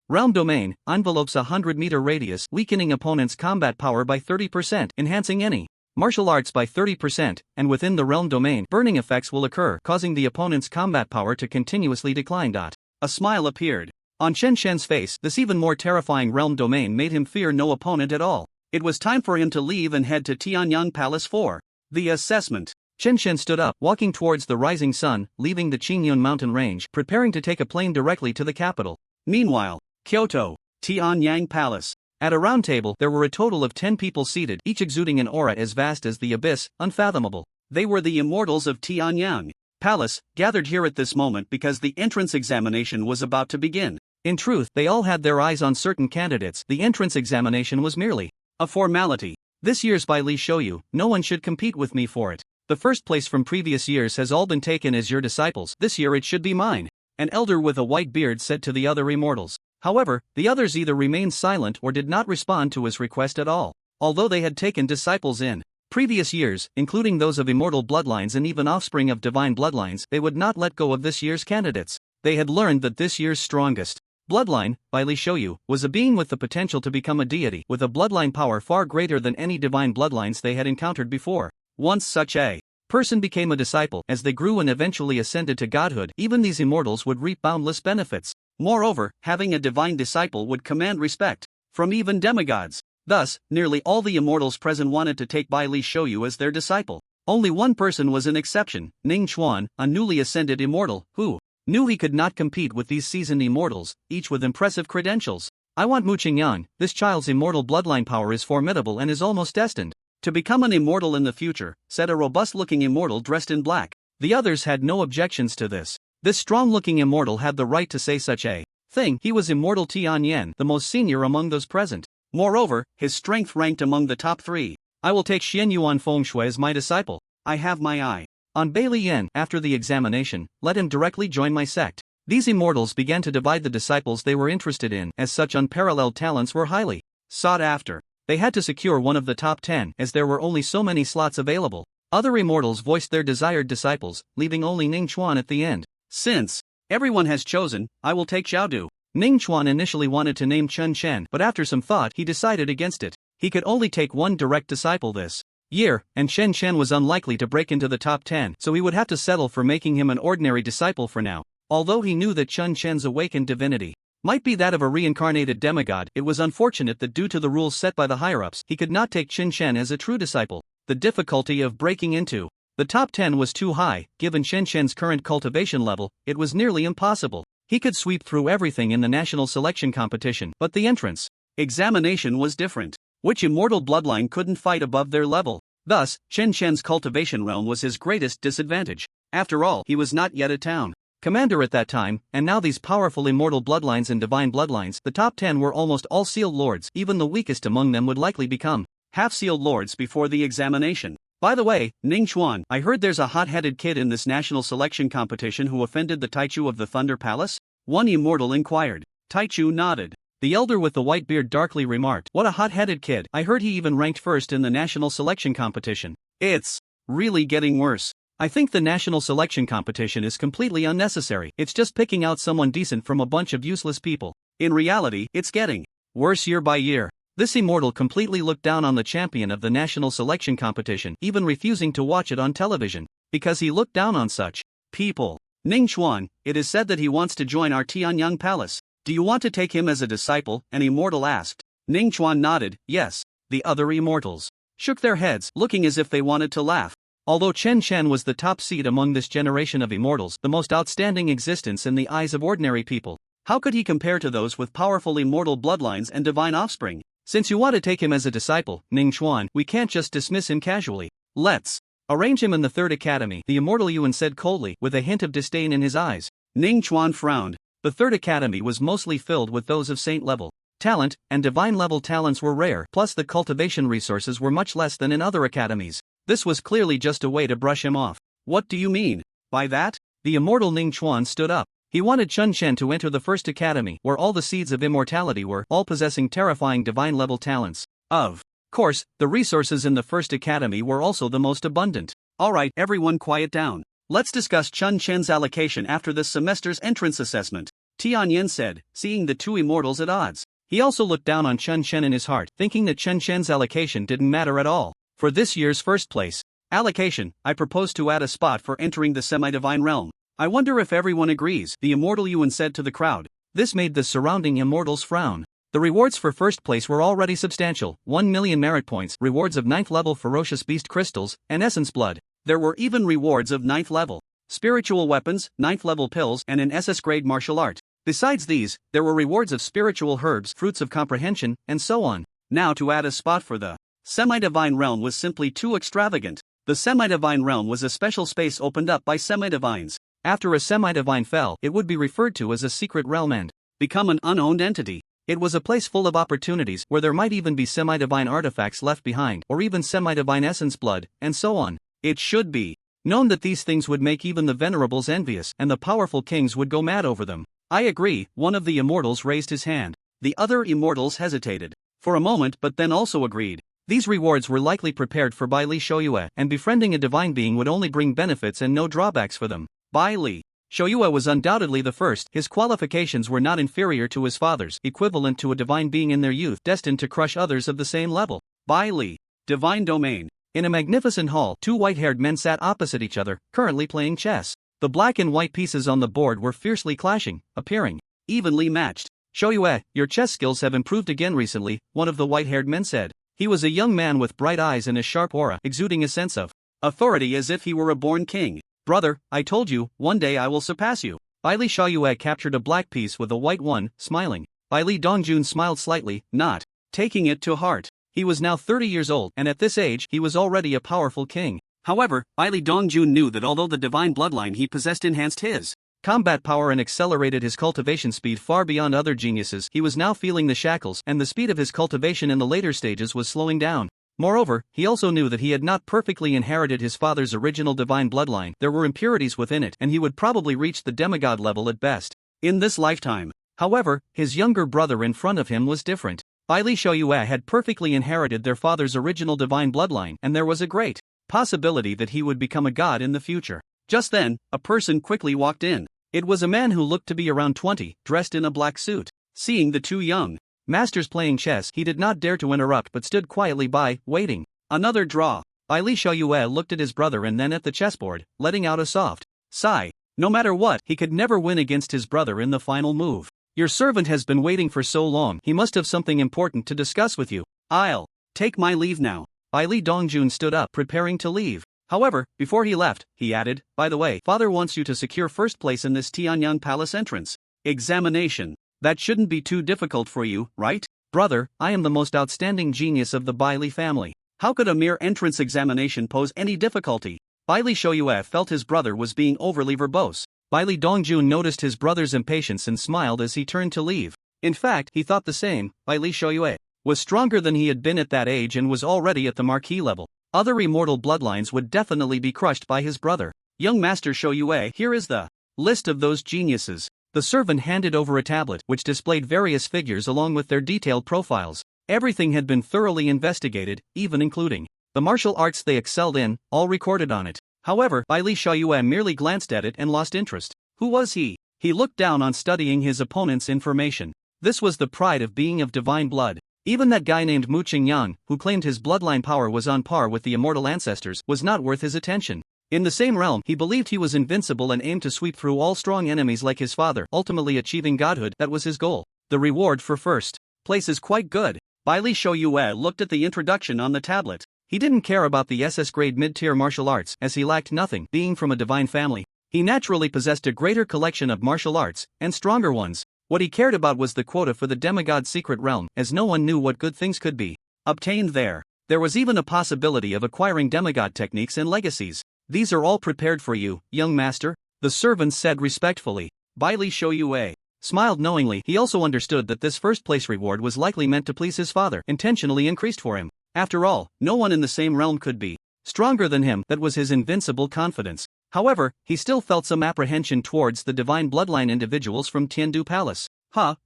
Realm domain envelopes a 100-meter radius, weakening opponent's combat power by 30%, enhancing any martial arts by 30%, and within the realm domain, burning effects will occur, causing the opponent's combat power to continuously decline. A smile appeared on Chen Shen's face. This even more terrifying realm domain made him fear no opponent at all. It was time for him to leave and head to Tianyang Palace for the assessment. Chen Shen stood up, walking towards the rising sun, leaving the Qingyun mountain range, preparing to take a plane directly to the capital. Meanwhile, Kyoto, Tianyang Palace. At a round table, there were a total of 10 people seated, each exuding an aura as vast as the abyss, unfathomable. They were the immortals of Tianyang Palace, gathered here at this moment because the entrance examination was about to begin. In truth, they all had their eyes on certain candidates. The entrance examination was merely a formality. This year's by Li Shouyu, no one should compete with me for it. The first place from previous years has all been taken as your disciples. This year it should be mine. An elder with a white beard said to the other immortals. However, the others either remained silent or did not respond to his request at all. Although they had taken disciples in previous years, including those of immortal bloodlines and even offspring of divine bloodlines, they would not let go of this year's candidates. They had learned that this year's strongest bloodline, by Li Shouyu, was a being with the potential to become a deity, with a bloodline power far greater than any divine bloodlines they had encountered before. Once such a person became a disciple, as they grew and eventually ascended to godhood, even these immortals would reap boundless benefits. Moreover, having a divine disciple would command respect from even demigods. Thus, nearly all the immortals present wanted to take Bai Li Shouyu as their disciple. Only one person was an exception, Ning Chuan, a newly ascended immortal, who knew he could not compete with these seasoned immortals, each with impressive credentials. I want Mu Qingyan. This child's immortal bloodline power is formidable and is almost destined to become an immortal in the future, said a robust-looking immortal dressed in black. The others had no objections to this. This strong-looking immortal had the right to say such a thing. He was Immortal Tianyan, the most senior among those present. Moreover, his strength ranked among the top 3. I will take Xian Yuan Fengshui as my disciple. I have my eye on Bai Li Yan. After the examination, let him directly join my sect. These immortals began to divide the disciples they were interested in, as such unparalleled talents were highly sought after. They had to secure one of the top 10, as there were only so many slots available. Other immortals voiced their desired disciples, leaving only Ning Chuan at the end. Since everyone has chosen, I will take Xiaodu. Ning Chuan initially wanted to name Chen Shen, but after some thought he decided against it. He could only take one direct disciple this year, and Chen Shen was unlikely to break into the top 10, so he would have to settle for making him an ordinary disciple for now. Although he knew that Chen Shen's awakened divinity might be that of a reincarnated demigod, it was unfortunate that due to the rules set by the higher-ups, he could not take Chen Shen as a true disciple. The difficulty of breaking into the top 10 was too high. Given Chen Shen's current cultivation level, it was nearly impossible. He could sweep through everything in the national selection competition, but the entrance examination was different. Which immortal bloodline couldn't fight above their level? Thus, Chen Shen's cultivation realm was his greatest disadvantage. After all, he was not yet a town commander at that time, and now these powerful immortal bloodlines and divine bloodlines, the top 10 were almost all sealed lords. Even the weakest among them would likely become half-sealed lords before the examination. By the way, Ning Chuan, I heard there's a hot-headed kid in this national selection competition who offended the Taichu of the Thunder Palace? One immortal inquired. Taichu nodded. The elder with the white beard darkly remarked, what a hot-headed kid. I heard he even ranked first in the national selection competition. It's really getting worse. I think the national selection competition is completely unnecessary. It's just picking out someone decent from a bunch of useless people. In reality, it's getting worse year by year. This immortal completely looked down on the champion of the national selection competition, even refusing to watch it on television, because he looked down on such people. Ning Chuan, it is said that he wants to join our Tianyang Palace. Do you want to take him as a disciple? An immortal asked. Ning Chuan nodded, yes. The other immortals shook their heads, looking as if they wanted to laugh. Although Chen Shen was the top seed among this generation of immortals, the most outstanding existence in the eyes of ordinary people, how could he compare to those with powerful immortal bloodlines and divine offspring? Since you want to take him as a disciple, Ning Chuan, we can't just dismiss him casually. Let's arrange him in the third academy, the immortal Yuan said coldly, with a hint of disdain in his eyes. Ning Chuan frowned. The third academy was mostly filled with those of saint-level talent, and divine-level talents were rare, plus the cultivation resources were much less than in other academies. This was clearly just a way to brush him off. What do you mean by that? The immortal Ning Chuan stood up. He wanted Chen Shen to enter the first academy, where all the seeds of immortality were, all possessing terrifying divine-level talents. Of course, the resources in the first academy were also the most abundant. Alright, everyone quiet down. Let's discuss Chun Chen's allocation after this semester's entrance assessment. Tianyan said, seeing the two immortals at odds. He also looked down on Chun Chen in his heart, thinking that Chun Chen's allocation didn't matter at all. For this year's first place allocation, I propose to add a spot for entering the semi-divine realm. I wonder if everyone agrees, the immortal Yuan said to the crowd. This made the surrounding immortals frown. The rewards for first place were already substantial, 1 million merit points, rewards of 9th level ferocious beast crystals, and essence blood. There were even rewards of 9th level spiritual weapons, 9th level pills, and an SS grade martial art. Besides these, there were rewards of spiritual herbs, fruits of comprehension, and so on. Now to add a spot for the semi-divine realm was simply too extravagant. The semi-divine realm was a special space opened up by semi-divines. After a semi-divine fell, it would be referred to as a secret realm and become an unowned entity. It was a place full of opportunities where there might even be semi-divine artifacts left behind, or even semi-divine essence blood, and so on. It should be known that these things would make even the venerables envious, and the powerful kings would go mad over them. I agree, one of the immortals raised his hand. The other immortals hesitated for a moment but then also agreed. These rewards were likely prepared for Bai Li Shouyue, and befriending a divine being would only bring benefits and no drawbacks for them. Bai Li Shouyue was undoubtedly the first. His qualifications were not inferior to his father's, equivalent to a divine being in their youth, destined to crush others of the same level. Bai Li, divine domain. In a magnificent hall, two white-haired men sat opposite each other, currently playing chess. The black and white pieces on the board were fiercely clashing, appearing evenly matched. Shouyue, your chess skills have improved again recently, one of the white-haired men said. He was a young man with bright eyes and a sharp aura, exuding a sense of authority as if he were a born king. Brother, I told you, one day I will surpass you. Bai Li Shouyue captured a black piece with a white one, smiling. Bai Li Dongjun smiled slightly, not taking it to heart. He was now 30 years old, and at this age, he was already a powerful king. However, Bai Li Dongjun knew that although the divine bloodline he possessed enhanced his combat power and accelerated his cultivation speed far beyond other geniuses, he was now feeling the shackles, and the speed of his cultivation in the later stages was slowing down. Moreover, he also knew that he had not perfectly inherited his father's original divine bloodline. There were impurities within it, and he would probably reach the demigod level at best in this lifetime. However, his younger brother in front of him was different. Bai Li Shouyue had perfectly inherited their father's original divine bloodline, and there was a great possibility that he would become a god in the future. Just then, a person quickly walked in. It was a man who looked to be around 20, dressed in a black suit. Seeing the two young masters playing chess, he did not dare to interrupt but stood quietly by, waiting. Another draw. Bai Li Shouyue looked at his brother and then at the chessboard, letting out a soft sigh. No matter what, he could never win against his brother in the final move. Your servant has been waiting for so long, he must have something important to discuss with you. I'll take my leave now. Bai Li Dongjun stood up, preparing to leave. However, before he left, he added, by the way, father wants you to secure first place in this Tianyang Palace entrance examination. That shouldn't be too difficult for you, right? Brother, I am the most outstanding genius of the Bai Li family. How could a mere entrance examination pose any difficulty? Bai Li Shouyue felt his brother was being overly verbose. Bai Li Dongjun noticed his brother's impatience and smiled as he turned to leave. In fact, he thought the same. Bai Li Shouyue was stronger than he had been at that age and was already at the marquee level. Other immortal bloodlines would definitely be crushed by his brother. Young Master Shouyue, here is the list of those geniuses. The servant handed over a tablet which displayed various figures along with their detailed profiles. Everything had been thoroughly investigated, even including the martial arts they excelled in, all recorded on it. However, Bai Li Shouyue merely glanced at it and lost interest. Who was he? He looked down on studying his opponent's information. This was the pride of being of divine blood. Even that guy named Mu Qingyang, who claimed his bloodline power was on par with the immortal ancestors, was not worth his attention. In the same realm, he believed he was invincible and aimed to sweep through all strong enemies like his father, ultimately achieving godhood. That was his goal. The reward for first place is quite good. Bai Li Shouyue looked at the introduction on the tablet. He didn't care about the SS grade mid-tier martial arts, as he lacked nothing. Being from a divine family, he naturally possessed a greater collection of martial arts, and stronger ones. What he cared about was the quota for the demigod secret realm, as no one knew what good things could be obtained there. There was even a possibility of acquiring demigod techniques and legacies. These are all prepared for you, young master, the servant said respectfully. Bai Li Shouyue smiled knowingly. He also understood that this first place reward was likely meant to please his father, intentionally increased for him. After all, no one in the same realm could be stronger than him. That was his invincible confidence. However, he still felt some apprehension towards the divine bloodline individuals from Tiandu Palace.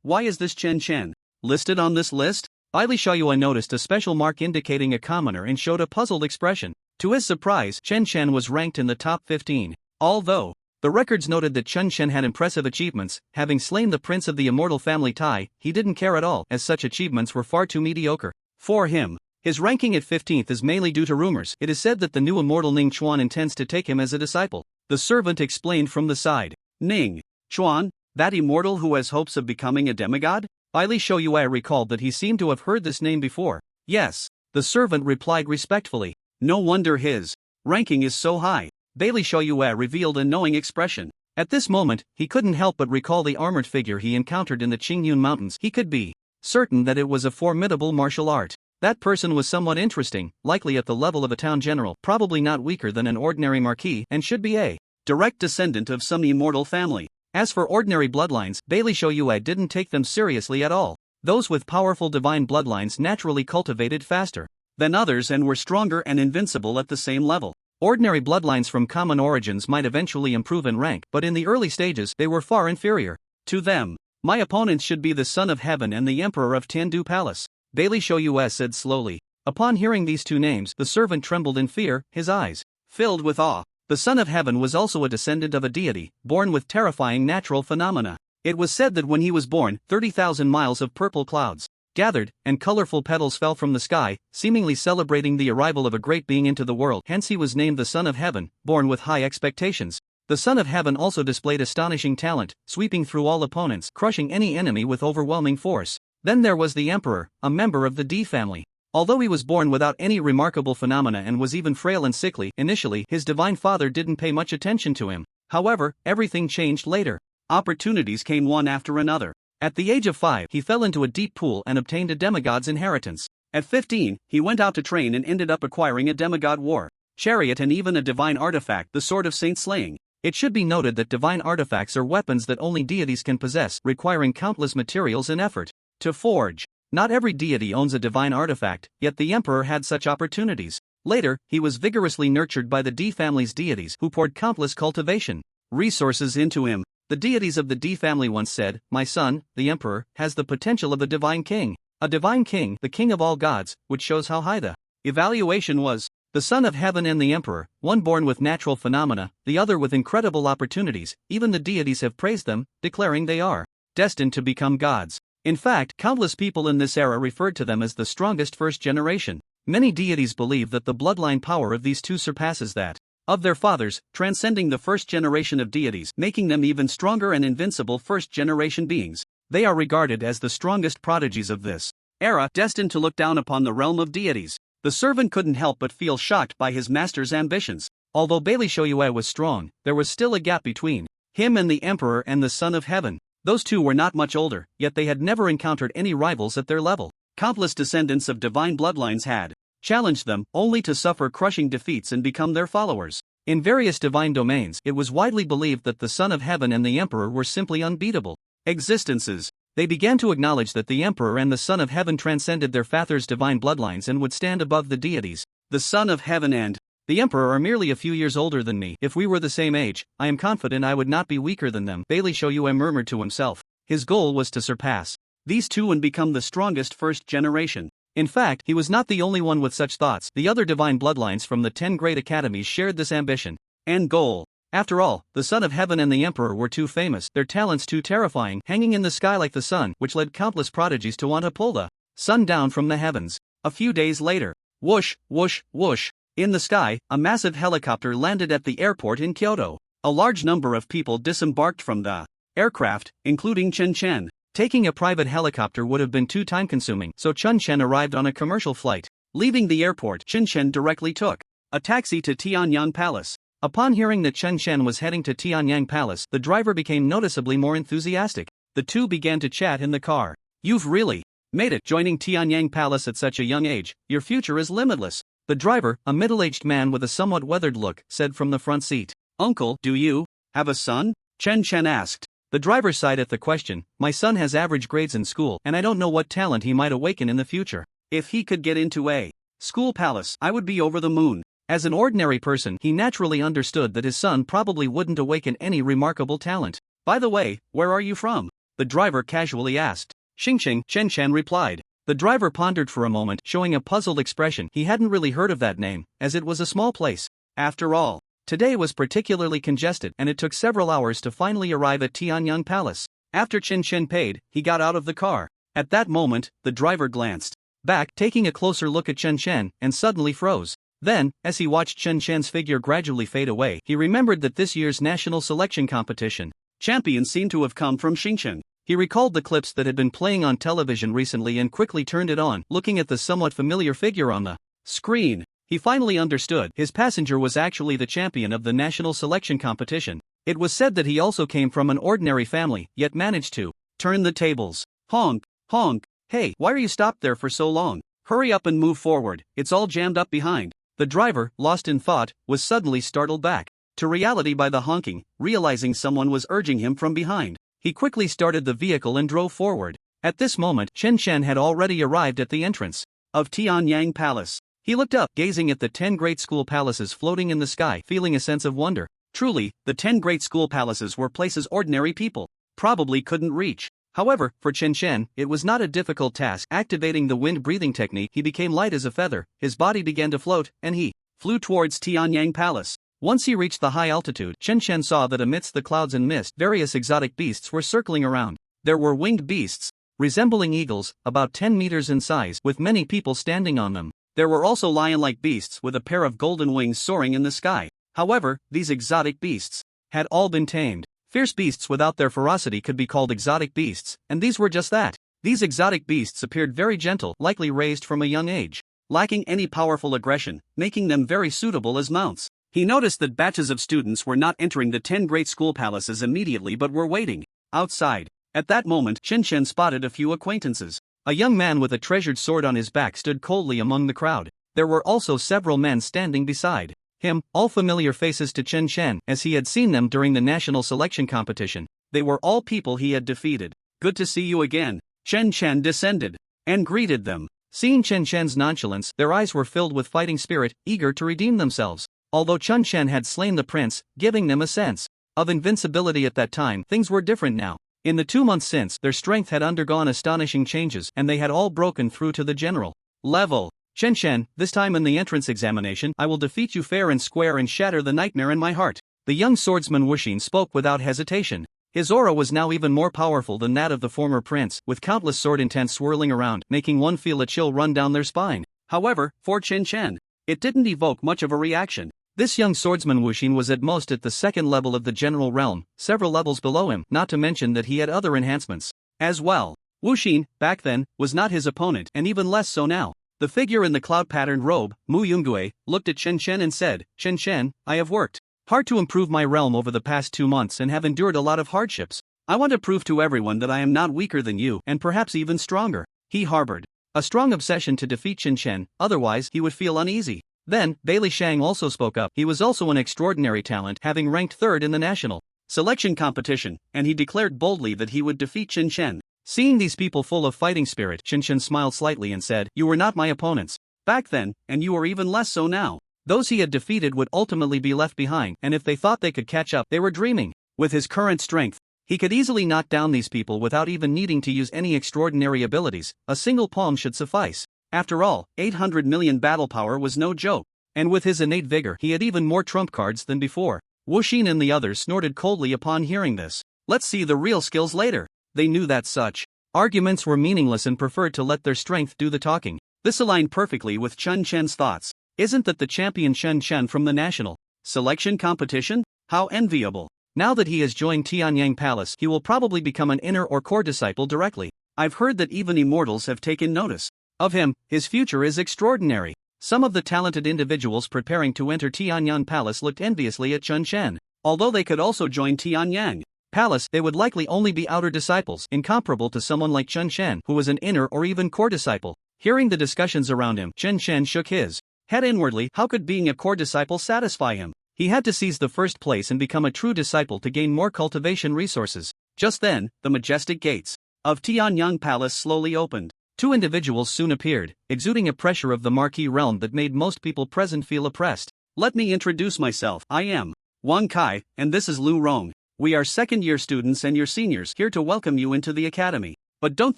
Why is this Chen Chen listed on this list? Bai Li Shouyue noticed a special mark indicating a commoner and showed a puzzled expression. To his surprise, Chen Chen was ranked in the top 15. Although the records noted that Chun Shen had impressive achievements, having slain the prince of the immortal family Tai, he didn't care at all, as such achievements were far too mediocre for him. His ranking at 15th is mainly due to rumors. It is said that the new immortal Ning Chuan intends to take him as a disciple. The servant explained from the side. Ning Chuan, that immortal who has hopes of becoming a demigod? Bailey Shoyue recalled that he seemed to have heard this name before. Yes, the servant replied respectfully. No wonder his ranking is so high. Bailey Shoyue revealed a knowing expression. At this moment, he couldn't help but recall the armored figure he encountered in the Qingyun Mountains. He could be certain that it was a formidable martial art. That person was somewhat interesting, likely at the level of a town general, probably not weaker than an ordinary marquis, and should be a direct descendant of some immortal family. As for ordinary bloodlines, Bailey Shoyue didn't take them seriously at all. Those with powerful divine bloodlines naturally cultivated faster than others and were stronger and invincible at the same level. Ordinary bloodlines from common origins might eventually improve in rank, but in the early stages they were far inferior to them. My opponents should be the Son of Heaven and the Emperor of Tiandu Palace, Bailey Shoyue said slowly. Upon hearing these two names, the servant trembled in fear, his eyes filled with awe. The Son of Heaven was also a descendant of a deity, born with terrifying natural phenomena. It was said that when he was born, 30,000 miles of purple clouds gathered, and colorful petals fell from the sky, seemingly celebrating the arrival of a great being into the world. Hence he was named the Son of Heaven, born with high expectations. The Son of Heaven also displayed astonishing talent, sweeping through all opponents, crushing any enemy with overwhelming force. Then there was the Emperor, a member of the D family. Although he was born without any remarkable phenomena and was even frail and sickly, initially his divine father didn't pay much attention to him. However, everything changed later. Opportunities came one after another. At the age of 5, he fell into a deep pool and obtained a demigod's inheritance. At 15, he went out to train and ended up acquiring a demigod war chariot and even a divine artifact, the Sword of Saint Slaying. It should be noted that divine artifacts are weapons that only deities can possess, requiring countless materials and effort to forge. Not every deity owns a divine artifact, yet the emperor had such opportunities. Later, he was vigorously nurtured by the D family's deities, who poured countless cultivation resources into him. The deities of the D family once said, "My son, the emperor, has the potential of a divine king." A divine king, the king of all gods, which shows how high the evaluation was. The Son of Heaven and the Emperor, one born with natural phenomena, the other with incredible opportunities. Even the deities have praised them, declaring they are destined to become gods. In fact, countless people in this era referred to them as the strongest first generation. Many deities believe that the bloodline power of these two surpasses that of their fathers, transcending the first generation of deities, making them even stronger and invincible first generation beings. They are regarded as the strongest prodigies of this era, destined to look down upon the realm of deities. The servant couldn't help but feel shocked by his master's ambitions. Although Bailey Shoyue was strong, there was still a gap between him and the Emperor and the Son of Heaven. Those two were not much older, yet they had never encountered any rivals at their level. Countless descendants of divine bloodlines had challenged them, only to suffer crushing defeats and become their followers. In various divine domains, it was widely believed that the Son of Heaven and the Emperor were simply unbeatable existences. They began to acknowledge that the Emperor and the Son of Heaven transcended their father's divine bloodlines and would stand above the deities. The Son of Heaven and the Emperor are merely a few years older than me. If we were the same age, I am confident I would not be weaker than them, Bailey Shoyue murmured to himself. His goal was to surpass these two and become the strongest first generation. In fact, he was not the only one with such thoughts. The other divine bloodlines from the 10 great academies shared this ambition and goal. After all, the Son of Heaven and the Emperor were too famous, their talents too terrifying, hanging in the sky like the sun, which led countless prodigies to want to pull the sun down from the heavens. A few days later, whoosh, whoosh, whoosh, in the sky, a massive helicopter landed at the airport in Kyoto. A large number of people disembarked from the aircraft, including Chen Chen. Taking a private helicopter would have been too time-consuming, so Chen Chen arrived on a commercial flight. Leaving the airport, Chen Chen directly took a taxi to Tianyang Palace. Upon hearing that Chen Chen was heading to Tianyang Palace, the driver became noticeably more enthusiastic. The two began to chat in the car. "You've really made it, joining Tianyang Palace at such a young age. Your future is limitless." The driver, a middle-aged man with a somewhat weathered look, said from the front seat. "Uncle, do you have a son?" Chen Chen asked. The driver sighed at the question. "My son has average grades in school, and I don't know what talent he might awaken in the future. If he could get into a school palace, I would be over the moon." As an ordinary person, he naturally understood that his son probably wouldn't awaken any remarkable talent. "By the way, where are you from?" the driver casually asked. "Xingqing," Chen Chen replied. The driver pondered for a moment, showing a puzzled expression. He hadn't really heard of that name, as it was a small place. After all, Today was particularly congested and it took several hours to finally arrive at Tianyang Palace. After Chen Chen paid, he got out of the car. At that moment, the driver glanced back, taking a closer look at Chen Chen, and suddenly froze. Then, as he watched Chen Chen's figure gradually fade away, he remembered that this year's national selection competition champion seemed to have come from Xingchen. He recalled the clips that had been playing on television recently and quickly turned it on, looking at the somewhat familiar figure on the screen. He finally understood. His passenger was actually the champion of the national selection competition. It was said that he also came from an ordinary family, yet managed to turn the tables. Honk, honk, hey, why are you stopped there for so long? Hurry up and move forward, it's all jammed up behind. The driver, lost in thought, was suddenly startled back to reality by the honking, realizing someone was urging him from behind. He quickly started the vehicle and drove forward. At this moment, Chen Chen had already arrived at the entrance of Tianyang Palace. He looked up, gazing at the 10 great school palaces floating in the sky, feeling a sense of wonder. Truly, the 10 great school palaces were places ordinary people probably couldn't reach. However, for Chen Chen, it was not a difficult task. Activating the wind breathing technique, he became light as a feather, his body began to float, and he flew towards Tianyang Palace. Once he reached the high altitude, Chen Chen saw that amidst the clouds and mist, various exotic beasts were circling around. There were winged beasts, resembling eagles, about 10 meters in size, with many people standing on them. There were also lion-like beasts with a pair of golden wings soaring in the sky. However, these exotic beasts had all been tamed. Fierce beasts without their ferocity could be called exotic beasts, and these were just that. These exotic beasts appeared very gentle, likely raised from a young age, lacking any powerful aggression, making them very suitable as mounts. He noticed that batches of students were not entering the 10 great school palaces immediately but were waiting outside. At that moment, Chen Chen spotted a few acquaintances. A young man with a treasured sword on his back stood coldly among the crowd. There were also several men standing beside him, all familiar faces to Chen Chen, as he had seen them during the national selection competition. They were all people he had defeated. Good to see you again. Chen Chen descended and greeted them. Seeing Chen Chen's nonchalance, their eyes were filled with fighting spirit, eager to redeem themselves. Although Chen Chen had slain the prince, giving them a sense of invincibility at that time, things were different now. In the 2 months since, their strength had undergone astonishing changes, and they had all broken through to the general level. Chen Chen, this time in the entrance examination, I will defeat you fair and square and shatter the nightmare in my heart. The young swordsman Wuxin spoke without hesitation. His aura was now even more powerful than that of the former prince, with countless sword intents swirling around, making one feel a chill run down their spine. However, for Chen Chen, it didn't evoke much of a reaction. This young swordsman Wuxin was at most at the second level of the general realm, several levels below him, not to mention that he had other enhancements as well. Wuxin, back then, was not his opponent, and even less so now. The figure in the cloud-patterned robe, Mu Yunggui, looked at Chen Chen and said, Chen Chen, I have worked hard to improve my realm over the past 2 months and have endured a lot of hardships. I want to prove to everyone that I am not weaker than you, and perhaps even stronger. He harbored a strong obsession to defeat Chen Chen, otherwise he would feel uneasy. Then, Bailey Shang also spoke up. He was also an extraordinary talent, having ranked 3rd in the national selection competition, and he declared boldly that he would defeat Chen Chen. Seeing these people full of fighting spirit, Chen Chen smiled slightly and said, You were not my opponents back then, and you are even less so now. Those he had defeated would ultimately be left behind, and if they thought they could catch up, they were dreaming. With his current strength, he could easily knock down these people without even needing to use any extraordinary abilities. A single palm should suffice. After all, 800 million battle power was no joke. And with his innate vigor, he had even more trump cards than before. Wuxin and the others snorted coldly upon hearing this. Let's see the real skills later. They knew that such arguments were meaningless and preferred to let their strength do the talking. This aligned perfectly with Chen Chen's thoughts. Isn't that the champion Chen Chen from the national selection competition? How enviable. Now that he has joined Tianyang Palace, he will probably become an inner or core disciple directly. I've heard that even immortals have taken notice of him. His future is extraordinary. Some of the talented individuals preparing to enter Tianyang Palace looked enviously at Chen Chen. Although they could also join Tianyang Palace, they would likely only be outer disciples, incomparable to someone like Chen Chen, who was an inner or even core disciple. Hearing the discussions around him, Chen Chen shook his head inwardly. How could being a core disciple satisfy him? He had to seize the first place and become a true disciple to gain more cultivation resources. Just then, the majestic gates of Tianyang Palace slowly opened. 2 individuals soon appeared, exuding a pressure of the marquee realm that made most people present feel oppressed. Let me introduce myself. I am Wang Kai, and this is Lu Rong. We are second-year students and your seniors, here to welcome you into the academy. But don't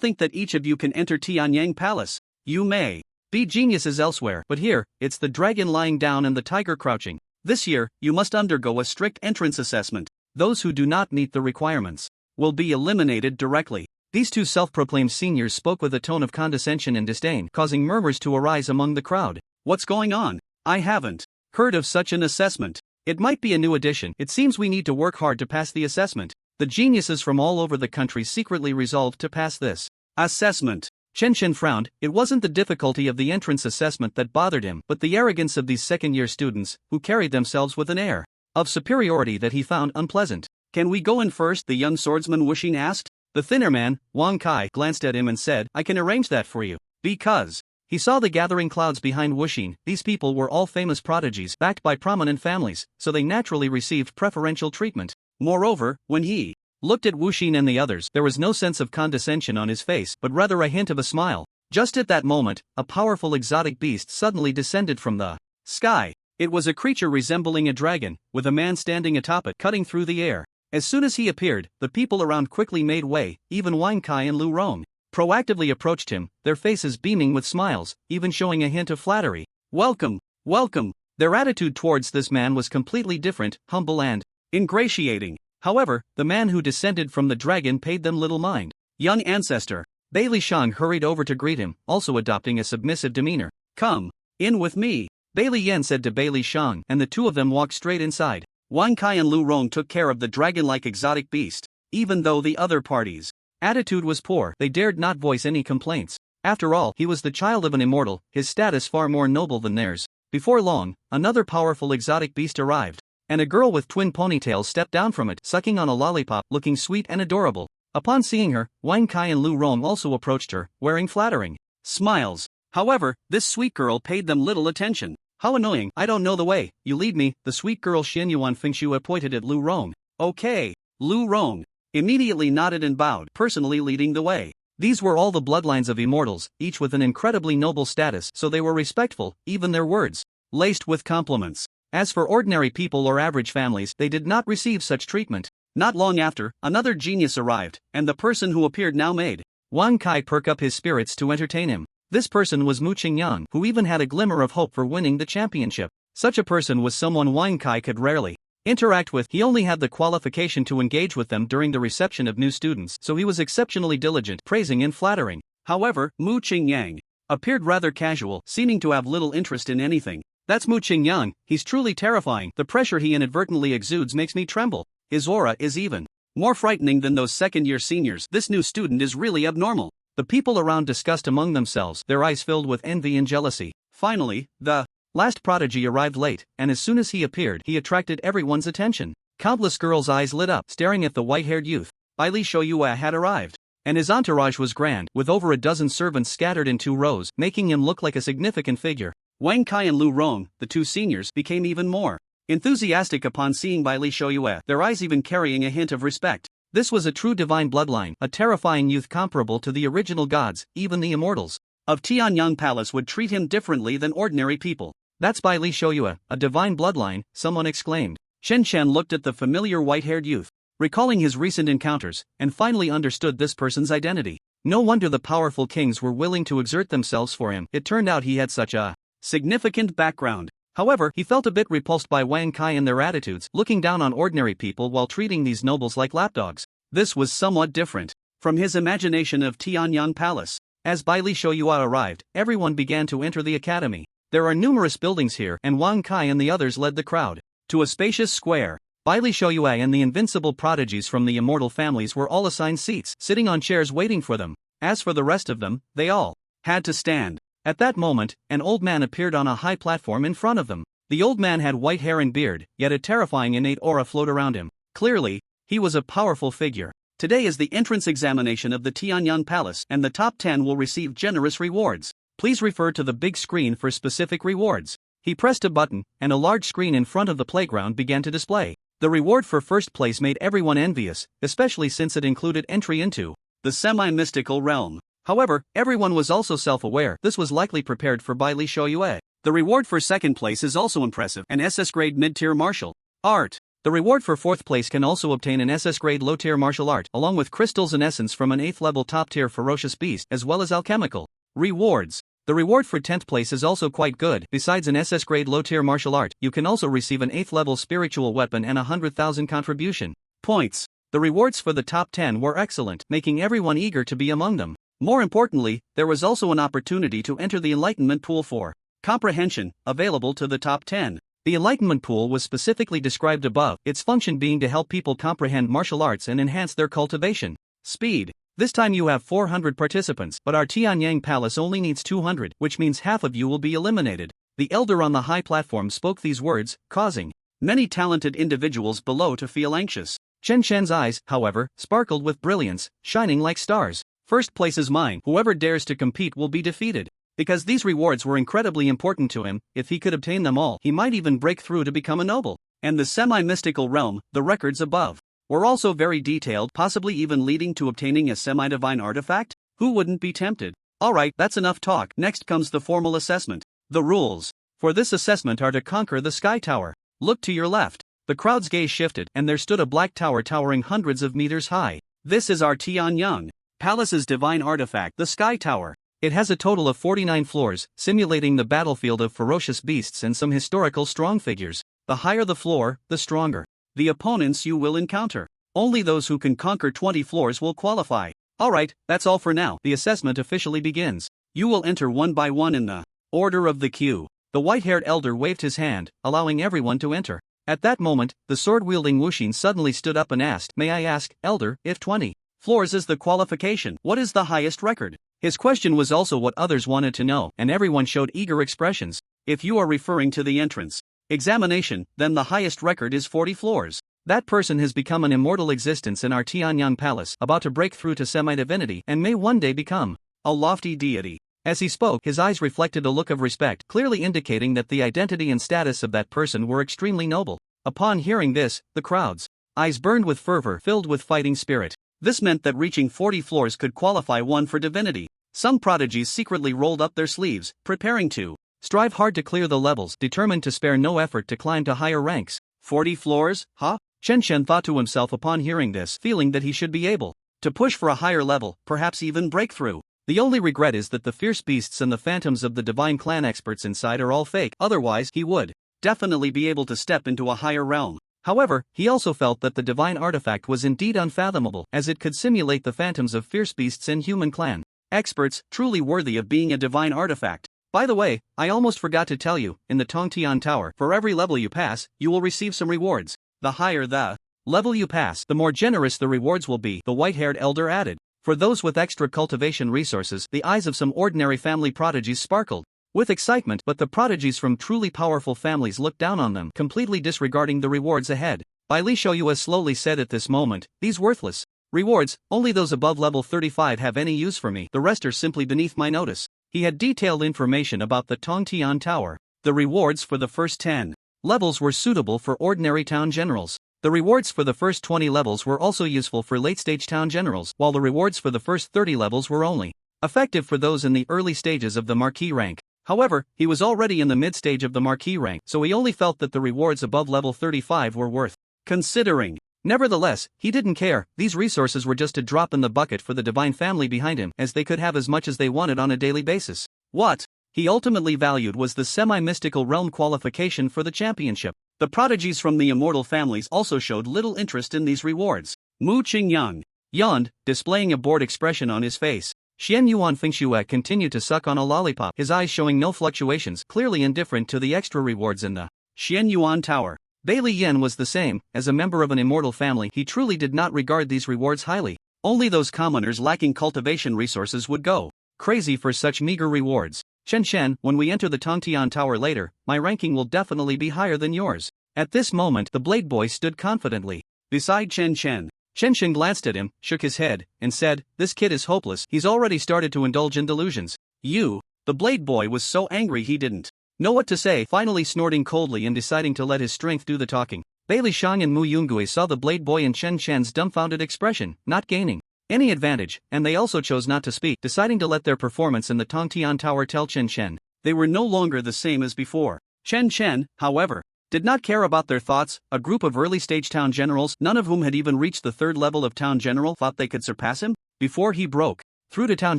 think that each of you can enter Tianyang Palace. You may be geniuses elsewhere, but here, it's the dragon lying down and the tiger crouching. This year, you must undergo a strict entrance assessment. Those who do not meet the requirements will be eliminated directly. These two self-proclaimed seniors spoke with a tone of condescension and disdain, causing murmurs to arise among the crowd. What's going on? I haven't heard of such an assessment. It might be a new addition. It seems we need to work hard to pass the assessment. The geniuses from all over the country secretly resolved to pass this assessment. Chen Chen frowned. It wasn't the difficulty of the entrance assessment that bothered him, but the arrogance of these second-year students, who carried themselves with an air of superiority that he found unpleasant. Can we go in first? The young swordsman Wuxing asked. The thinner man, Wang Kai, glanced at him and said, I can arrange that for you. Because he saw the gathering clouds behind Wuxing. These people were all famous prodigies backed by prominent families, so they naturally received preferential treatment. Moreover, when he looked at Wuxing and the others, there was no sense of condescension on his face, but rather a hint of a smile. Just at that moment, a powerful exotic beast suddenly descended from the sky. It was a creature resembling a dragon, with a man standing atop it, cutting through the air. As soon as he appeared, the people around quickly made way. Even Wang Kai and Lu Rong proactively approached him, their faces beaming with smiles, even showing a hint of flattery. Welcome, welcome. Their attitude towards this man was completely different, humble and ingratiating. However, the man who descended from the dragon paid them little mind. Young ancestor. Bailey Shang hurried over to greet him, also adopting a submissive demeanor. Come in with me, Bailey Yan said to Bailey Shang, and the two of them walked straight inside. Wang Kai and Lu Rong took care of the dragon-like exotic beast. Even though the other party's attitude was poor, they dared not voice any complaints. After all, he was the child of an immortal, his status far more noble than theirs. Before long, another powerful exotic beast arrived, and a girl with twin ponytails stepped down from it, sucking on a lollipop, looking sweet and adorable. Upon seeing her, Wang Kai and Lu Rong also approached her, wearing flattering smiles. However, this sweet girl paid them little attention. How annoying. I don't know the way, you lead me, the sweet girl Xin Yuan Fingxue pointed at Lu Rong. Okay. Lu Rong immediately nodded and bowed, personally leading the way. These were all the bloodlines of immortals, each with an incredibly noble status, so they were respectful, even their words laced with compliments. As for ordinary people or average families, they did not receive such treatment. Not long after, another genius arrived, and the person who appeared now made Wang Kai perk up his spirits to entertain him. This person was Mu Qingyang, who even had a glimmer of hope for winning the championship. Such a person was someone Wang Kai could rarely interact with. He only had the qualification to engage with them during the reception of new students, so he was exceptionally diligent, praising and flattering. However, Mu Qingyang appeared rather casual, seeming to have little interest in anything. That's Mu Qingyang, he's truly terrifying. The pressure he inadvertently exudes makes me tremble. His aura is even more frightening than those second-year seniors. This new student is really abnormal. The people around discussed among themselves, their eyes filled with envy and jealousy. Finally, the last prodigy arrived late, and as soon as he appeared, he attracted everyone's attention. Countless girls' eyes lit up, staring at the white-haired youth. Bailey Shoyue had arrived, and his entourage was grand, with over a dozen servants scattered in 2 rows, making him look like a significant figure. Wang Kai and Lu Rong, the 2 seniors, became even more enthusiastic upon seeing Bailey Shoyue, their eyes even carrying a hint of respect. This was a true divine bloodline, a terrifying youth comparable to the original gods. Even the immortals of Tianyang Palace would treat him differently than ordinary people. That's Bailey Shoyue, a divine bloodline, someone exclaimed. Shen Chen looked at the familiar white-haired youth, recalling his recent encounters, and finally understood this person's identity. No wonder the powerful kings were willing to exert themselves for him. It turned out he had such a significant background. However, he felt a bit repulsed by Wang Kai and their attitudes, looking down on ordinary people while treating these nobles like lapdogs. This was somewhat different from his imagination of Tianyang Palace. As Bailey Shoyue arrived, everyone began to enter the academy. There are numerous buildings here, and Wang Kai and the others led the crowd to a spacious square. Bailey Shoyue and the invincible prodigies from the immortal families were all assigned seats, sitting on chairs waiting for them. As for the rest of them, they all had to stand. At that moment, an old man appeared on a high platform in front of them. The old man had white hair and beard, yet a terrifying innate aura flowed around him. Clearly, he was a powerful figure. Today is the entrance examination of the Tianyang Palace, and the top 10 will receive generous rewards. Please refer to the big screen for specific rewards. He pressed a button, and a large screen in front of the playground began to display. The reward for first place made everyone envious, especially since it included entry into the semi-mystical realm. However, everyone was also self-aware. This was likely prepared for Bailey Shoyue. The reward for second place is also impressive, an SS-grade mid-tier martial art. The reward for fourth place can also obtain an SS-grade low-tier martial art, along with crystals and essence from an 8th-level top-tier ferocious beast, as well as alchemical rewards. The reward for 10th place is also quite good. Besides an SS grade low tier martial art, you can also receive an 8th level spiritual weapon and 100,000 contribution points. The rewards for the top 10 were excellent, making everyone eager to be among them. More importantly, there was also an opportunity to enter the enlightenment pool for comprehension, available to the top 10. The enlightenment pool was specifically described above, its function being to help people comprehend martial arts and enhance their cultivation speed. This time you have 400 participants, but our Tianyang Palace only needs 200, which means half of you will be eliminated. The elder on the high platform spoke these words, causing many talented individuals below to feel anxious. Chen Shen's eyes, however, sparkled with brilliance, shining like stars. First place is mine. Whoever dares to compete will be defeated. Because these rewards were incredibly important to him, if he could obtain them all, he might even break through to become a noble. And the semi-mystical realm, the records above, were also very detailed, possibly even leading to obtaining a semi-divine artifact? Who wouldn't be tempted? Alright, that's enough talk. Next comes the formal assessment. The rules for this assessment are to conquer the Sky Tower. Look to your left. The crowd's gaze shifted, and there stood a black tower towering hundreds of meters high. This is our Tianyang Palace's divine artifact, the Sky Tower. It has a total of 49 floors, simulating the battlefield of ferocious beasts and some historical strong figures. The higher the floor, the stronger the opponents you will encounter. Only those who can conquer 20 floors will qualify. Alright, that's all for now. The assessment officially begins. You will enter one by one in the order of the queue. The white-haired elder waved his hand, allowing everyone to enter. At that moment, the sword-wielding Wuxin suddenly stood up and asked, "May I ask, elder, if 20 floors is the qualification, what is the highest record?" His question was also what others wanted to know, and everyone showed eager expressions. If you are referring to the entrance examination, then the highest record is 40 floors. That person has become an immortal existence in our Tianyang Palace, about to break through to semi-divinity, and may one day become a lofty deity. As he spoke, his eyes reflected a look of respect, clearly indicating that the identity and status of that person were extremely noble. Upon hearing this, the crowd's eyes burned with fervor, filled with fighting spirit. This meant that reaching 40 floors could qualify one for divinity. Some prodigies secretly rolled up their sleeves, preparing to strive hard to clear the levels, determined to spare no effort to climb to higher ranks. 40 floors, huh? Chen Shen thought to himself upon hearing this, feeling that he should be able to push for a higher level, perhaps even break through. The only regret is that the fierce beasts and the phantoms of the divine clan experts inside are all fake, otherwise he would definitely be able to step into a higher realm. However, he also felt that the divine artifact was indeed unfathomable, as it could simulate the phantoms of fierce beasts and human clan experts, truly worthy of being a divine artifact. By the way, I almost forgot to tell you, in the Tongtian Tower, for every level you pass, you will receive some rewards. The higher the level you pass, the more generous the rewards will be, the white-haired elder added. For those with extra cultivation resources, the eyes of some ordinary family prodigies sparkled with excitement, but the prodigies from truly powerful families looked down on them, completely disregarding the rewards ahead. Bai Li Shouyue slowly said at this moment, "These worthless rewards, only those above level 35 have any use for me, the rest are simply beneath my notice." He had detailed information about the Tongtian Tower. The rewards for the first 10 levels were suitable for ordinary town generals. The rewards for the first 20 levels were also useful for late-stage town generals, while the rewards for the first 30 levels were only effective for those in the early stages of the Marquis rank. However, he was already in the mid-stage of the Marquis rank, so he only felt that the rewards above level 35 were worth considering. Nevertheless, he didn't care. These resources were just a drop in the bucket for the divine family behind him, as they could have as much as they wanted on a daily basis. What he ultimately valued was the semi-mystical realm qualification for the championship. The prodigies from the immortal families also showed little interest in these rewards. Mu Qingyang yawned, displaying a bored expression on his face. Xian Yuan Fengxue continued to suck on a lollipop, his eyes showing no fluctuations, clearly indifferent to the extra rewards in the Xian Yuan Tower. Bai Li Yen was the same. As a member of an immortal family, he truly did not regard these rewards highly. Only those commoners lacking cultivation resources would go crazy for such meager rewards. Chen Shen, when we enter the Tongtian Tower later, my ranking will definitely be higher than yours. At this moment, the Blade Boy stood confidently beside Chen Shen. Chen Shen glanced at him, shook his head, and said, "This kid is hopeless. He's already started to indulge in delusions." "You?" The Blade Boy was so angry he didn't know what to say, finally snorting coldly and deciding to let his strength do the talking. Bai Li Shang and Mu Yunggui saw the Blade Boy and Chen Shen's dumbfounded expression, not gaining any advantage, and they also chose not to speak, deciding to let their performance in the Tongtian Tower tell Chen Shen they were no longer the same as before. Chen Shen, however, did not care about their thoughts. A group of early-stage town generals, none of whom had even reached the 3rd level of town general, thought they could surpass him. Before he broke Through to Town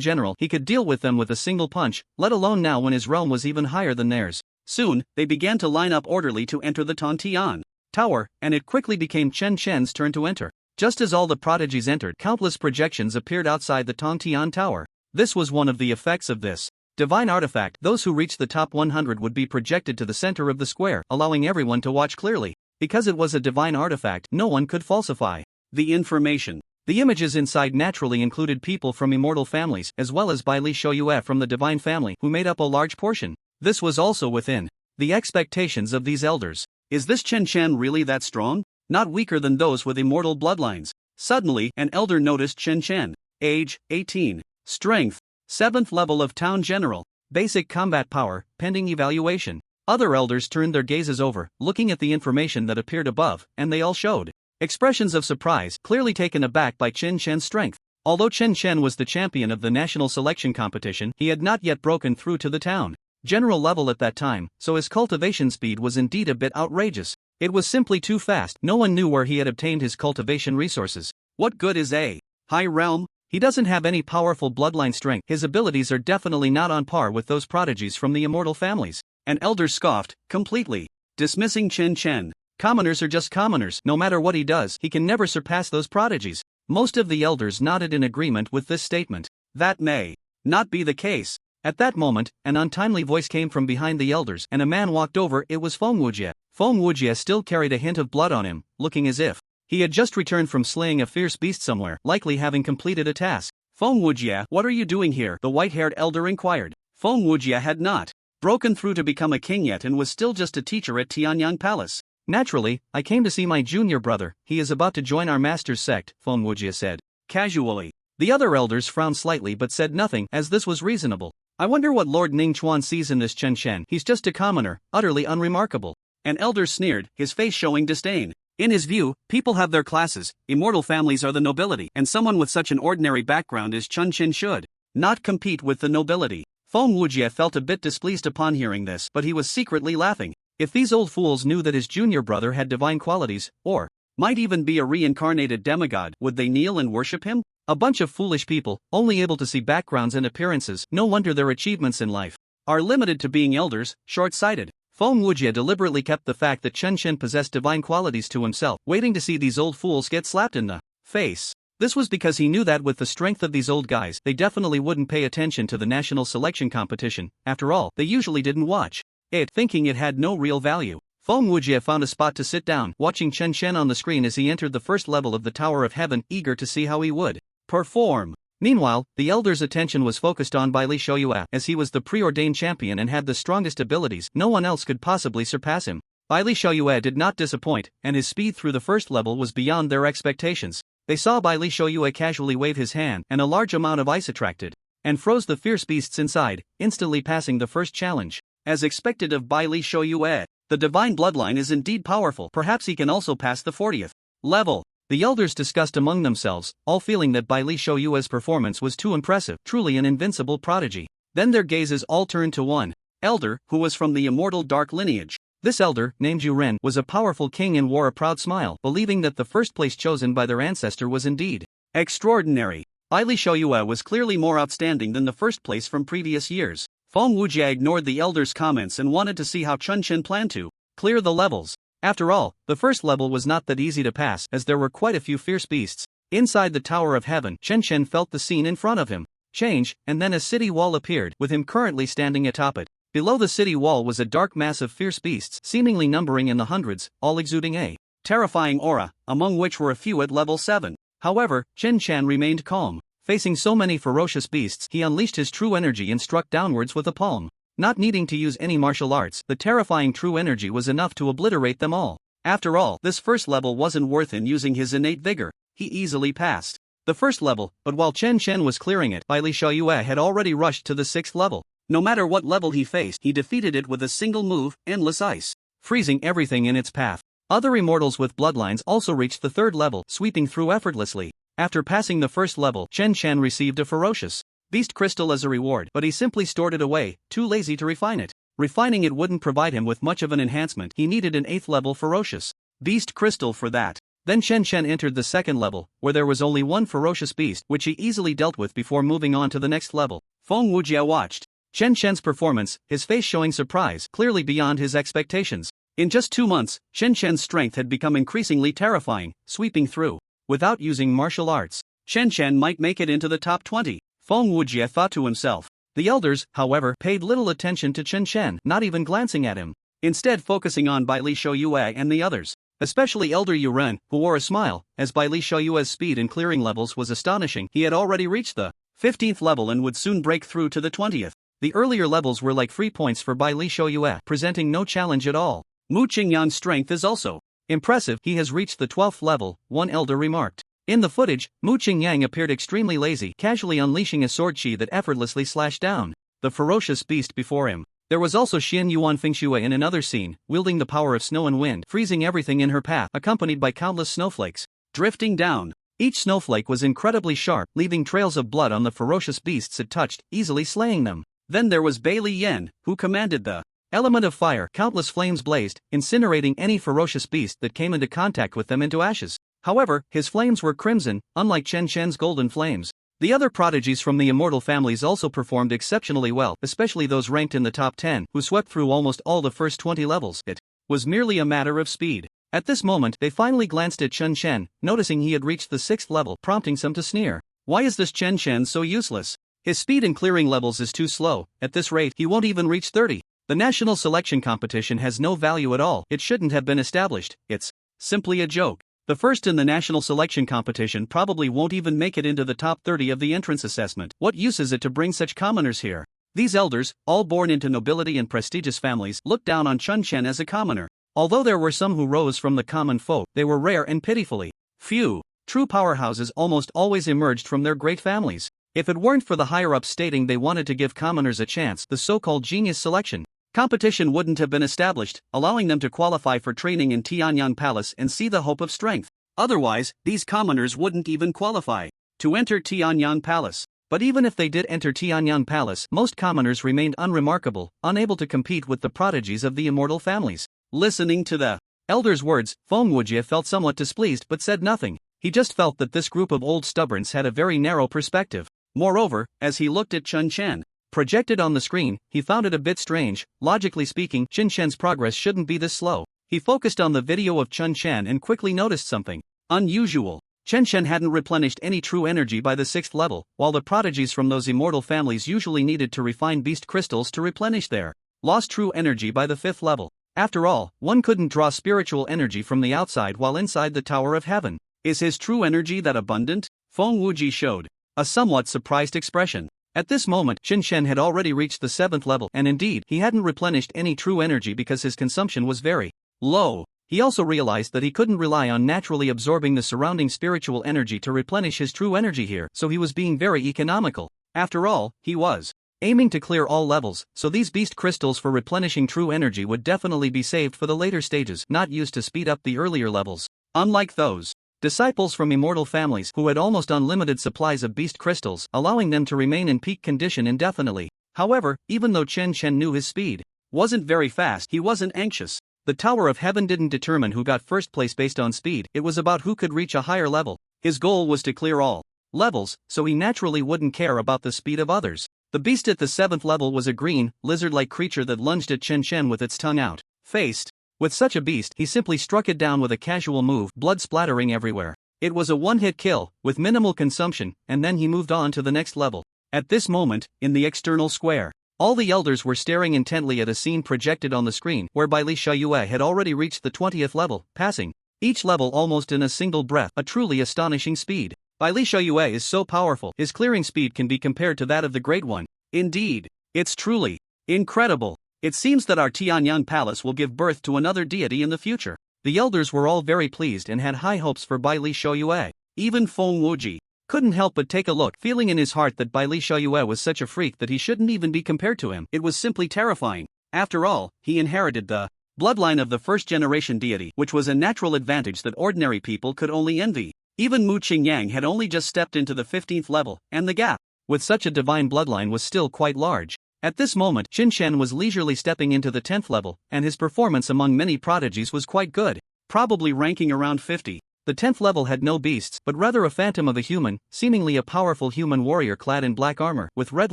General, he could deal with them with a single punch, let alone now when his realm was even higher than theirs. Soon, they began to line up orderly to enter the Tontian Tower, and it quickly became Chen Chen's turn to enter. Just as all the prodigies entered, countless projections appeared outside the Tontian Tower. This was one of the effects of this divine artifact. Those who reached the top 100 would be projected to the center of the square, allowing everyone to watch clearly. Because it was a divine artifact, no one could falsify the information. The images inside naturally included people from immortal families, as well as Bai Li Shouyue from the divine family, who made up a large portion. This was also within the expectations of these elders. Is this Chen Chen really that strong? Not weaker than those with immortal bloodlines. Suddenly, an elder noticed Chen Chen. Age, 18. Strength, 7th level of Town General. Basic combat power, pending evaluation. Other elders turned their gazes over, looking at the information that appeared above, and they all showed expressions of surprise, clearly taken aback by Chen Chen's strength. Although Chen Chen was the champion of the national selection competition, he had not yet broken through to the town general level at that time, so his cultivation speed was indeed a bit outrageous. It was simply too fast. No one knew where he had obtained his cultivation resources. What good is a high realm? He doesn't have any powerful bloodline strength. His abilities are definitely not on par with those prodigies from the immortal families. An elder scoffed, completely dismissing Chen Chen. Commoners are just commoners. No matter what he does, he can never surpass those prodigies. Most of the elders nodded in agreement with this statement. That may not be the case. At that moment, an untimely voice came from behind the elders, and a man walked over. It was Feng Wujie. Feng Wujie still carried a hint of blood on him, looking as if he had just returned from slaying a fierce beast somewhere, likely having completed a task. Feng Wujie, what are you doing here? The white-haired elder inquired. Feng Wujie had not broken through to become a king yet and was still just a teacher at Tianyang Palace. Naturally, I came to see my junior brother. He is about to join our master's sect, Feng Wujie said casually. The other elders frowned slightly but said nothing, as this was reasonable. I wonder what Lord Ningchuan sees in this Chen Chen. He's just a commoner, utterly unremarkable. An elder sneered, his face showing disdain. In his view, people have their classes, immortal families are the nobility, and someone with such an ordinary background as Chen Chen should not compete with the nobility. Feng Wujie felt a bit displeased upon hearing this, but he was secretly laughing. If these old fools knew that his junior brother had divine qualities, or might even be a reincarnated demigod, would they kneel and worship him? A bunch of foolish people, only able to see backgrounds and appearances. No wonder their achievements in life are limited to being elders, short-sighted. Feng Wujie deliberately kept the fact that Chen Chen possessed divine qualities to himself, waiting to see these old fools get slapped in the face. This was because he knew that with the strength of these old guys, they definitely wouldn't pay attention to the national selection competition. After all, they usually didn't watch it, thinking it had no real value. Feng Wujie found a spot to sit down, watching Chen Chen on the screen as he entered the first level of the Tower of Heaven, eager to see how he would perform. Meanwhile, the elder's attention was focused on Bai Li Shouyue, as he was the preordained champion and had the strongest abilities. No one else could possibly surpass him. Bai Li Shouyue did not disappoint, and his speed through the first level was beyond their expectations. They saw Bai Li Shouyue casually wave his hand, and a large amount of ice attracted and froze the fierce beasts inside, instantly passing the first challenge. As expected of Bai Li Shouyue, the divine bloodline is indeed powerful. Perhaps he can also pass the 40th level. The elders discussed among themselves, all feeling that Bai Li Shouyue's performance was too impressive, truly an invincible prodigy. Then their gazes all turned to one elder, who was from the immortal dark lineage. This elder, named Zhu Ren, was a powerful king and wore a proud smile, believing that the first place chosen by their ancestor was indeed extraordinary. Bai Li Shouyue was clearly more outstanding than the first place from previous years. Feng Wujie ignored the elder's comments and wanted to see how Chen Chen planned to clear the levels. After all, the first level was not that easy to pass, as there were quite a few fierce beasts. Inside the Tower of Heaven, Chen Chen felt the scene in front of him change, and then a city wall appeared, with him currently standing atop it. Below the city wall was a dark mass of fierce beasts, seemingly numbering in the hundreds, all exuding a terrifying aura, among which were a few at level 7. However, Chen Chen remained calm. Facing so many ferocious beasts, he unleashed his true energy and struck downwards with a palm. Not needing to use any martial arts, the terrifying true energy was enough to obliterate them all. After all, this first level wasn't worth him using his innate vigor. He easily passed the first level, but while Chen Chen was clearing it, Bai Li Shouyue had already rushed to the 6th level. No matter what level he faced, he defeated it with a single move, endless ice, freezing everything in its path. Other immortals with bloodlines also reached the 3rd level, sweeping through effortlessly. After passing the first level, Chen Chen received a ferocious beast crystal as a reward, but he simply stored it away, too lazy to refine it. Refining it wouldn't provide him with much of an enhancement. He needed an 8th level ferocious beast crystal for that. Then Chen Chen entered the second level, where there was only one ferocious beast which he easily dealt with before moving on to the next level. Feng Wujie watched Chen Chen's performance, his face showing surprise, clearly beyond his expectations. In just 2 months, Chen Chen's strength had become increasingly terrifying, sweeping through. Without using martial arts, Chen Chen might make it into the top 20, Feng Wujie thought to himself. The elders, however, paid little attention to Chen Chen, not even glancing at him, instead focusing on Bai Li Shouyue and the others. Especially Elder Yuren, who wore a smile, as Bai Li Shouyue's speed in clearing levels was astonishing. He had already reached the 15th level and would soon break through to the 20th. The earlier levels were like free points for Bai Li Shouyue, presenting no challenge at all. Mu Qingyang's strength is also impressive. He has reached the 12th level, one elder remarked. In the footage, Mu Qingyang appeared extremely lazy, casually unleashing a sword chi that effortlessly slashed down the ferocious beast before him. There was also Xian Yuan Fengxue in another scene, wielding the power of snow and wind, freezing everything in her path, accompanied by countless snowflakes drifting down. Each snowflake was incredibly sharp, leaving trails of blood on the ferocious beasts it touched, easily slaying them. Then there was Bai Li Yen, who commanded the element of fire. Countless flames blazed, incinerating any ferocious beast that came into contact with them into ashes. However, his flames were crimson, unlike Chen Chen's golden flames. The other prodigies from the immortal families also performed exceptionally well, especially those ranked in the top 10, who swept through almost all the first 20 levels. It was merely a matter of speed. At this moment, they finally glanced at Chen Chen, noticing he had reached the 6th level, prompting some to sneer. Why is this Chen Chen so useless? His speed in clearing levels is too slow. At this rate, he won't even reach 30. The national selection competition has no value at all. It shouldn't have been established. It's simply a joke. The first in the national selection competition probably won't even make it into the top 30 of the entrance assessment. What use is it to bring such commoners here? These elders, all born into nobility and prestigious families, looked down on Chen Chen as a commoner. Although there were some who rose from the common folk, they were rare and pitifully few. True powerhouses almost always emerged from their great families. If it weren't for the higher-ups stating they wanted to give commoners a chance, the so-called genius selection competition wouldn't have been established, allowing them to qualify for training in Tianyang Palace and see the hope of strength. Otherwise, these commoners wouldn't even qualify to enter Tianyang Palace. But even if they did enter Tianyang Palace, most commoners remained unremarkable, unable to compete with the prodigies of the immortal families. Listening to the elder's words, Feng Wujie felt somewhat displeased but said nothing. He just felt that this group of old stubborns had a very narrow perspective. Moreover, as he looked at Chen Chen, projected on the screen, he found it a bit strange. Logically speaking, Chen Chen's progress shouldn't be this slow. He focused on the video of Chen Chen and quickly noticed something unusual. Chen Chen hadn't replenished any true energy by the 6th level, while the prodigies from those immortal families usually needed to refine beast crystals to replenish their lost true energy by the 5th level. After all, one couldn't draw spiritual energy from the outside while inside the Tower of Heaven. Is his true energy that abundant? Feng Wujie showed a somewhat surprised expression. At this moment, Chen Chen had already reached the 7th level, and indeed, he hadn't replenished any true energy because his consumption was very low. He also realized that he couldn't rely on naturally absorbing the surrounding spiritual energy to replenish his true energy here, so he was being very economical. After all, he was aiming to clear all levels, so these beast crystals for replenishing true energy would definitely be saved for the later stages, not used to speed up the earlier levels. Unlike those disciples from immortal families who had almost unlimited supplies of beast crystals, allowing them to remain in peak condition indefinitely. However, even though Chen Chen knew his speed wasn't very fast, he wasn't anxious. The Tower of Heaven didn't determine who got first place based on speed, it was about who could reach a higher level. His goal was to clear all levels, so he naturally wouldn't care about the speed of others. The beast at the 7th level was a green, lizard-like creature that lunged at Chen Chen with its tongue out. Faced with such a beast, he simply struck it down with a casual move, blood splattering everywhere. It was a one-hit kill, with minimal consumption, and then he moved on to the next level. At this moment, in the external square, all the elders were staring intently at a scene projected on the screen, where Bai Li Shouyue had already reached the 20th level, passing each level almost in a single breath, a truly astonishing speed. Bai Li Shouyue is so powerful, his clearing speed can be compared to that of the Great One. Indeed, it's truly incredible. It seems that our Tianyang Palace will give birth to another deity in the future. The elders were all very pleased and had high hopes for Bai Li Shouyue. Even Feng Wujie couldn't help but take a look, feeling in his heart that Bai Li Shouyue was such a freak that he shouldn't even be compared to him. It was simply terrifying. After all, he inherited the bloodline of the first-generation deity, which was a natural advantage that ordinary people could only envy. Even Mu Qingyang had only just stepped into the 15th level, and the gap with such a divine bloodline was still quite large. At this moment, Chen Chen was leisurely stepping into the 10th level, and his performance among many prodigies was quite good, probably ranking around 50. The 10th level had no beasts, but rather a phantom of a human, seemingly a powerful human warrior clad in black armor, with red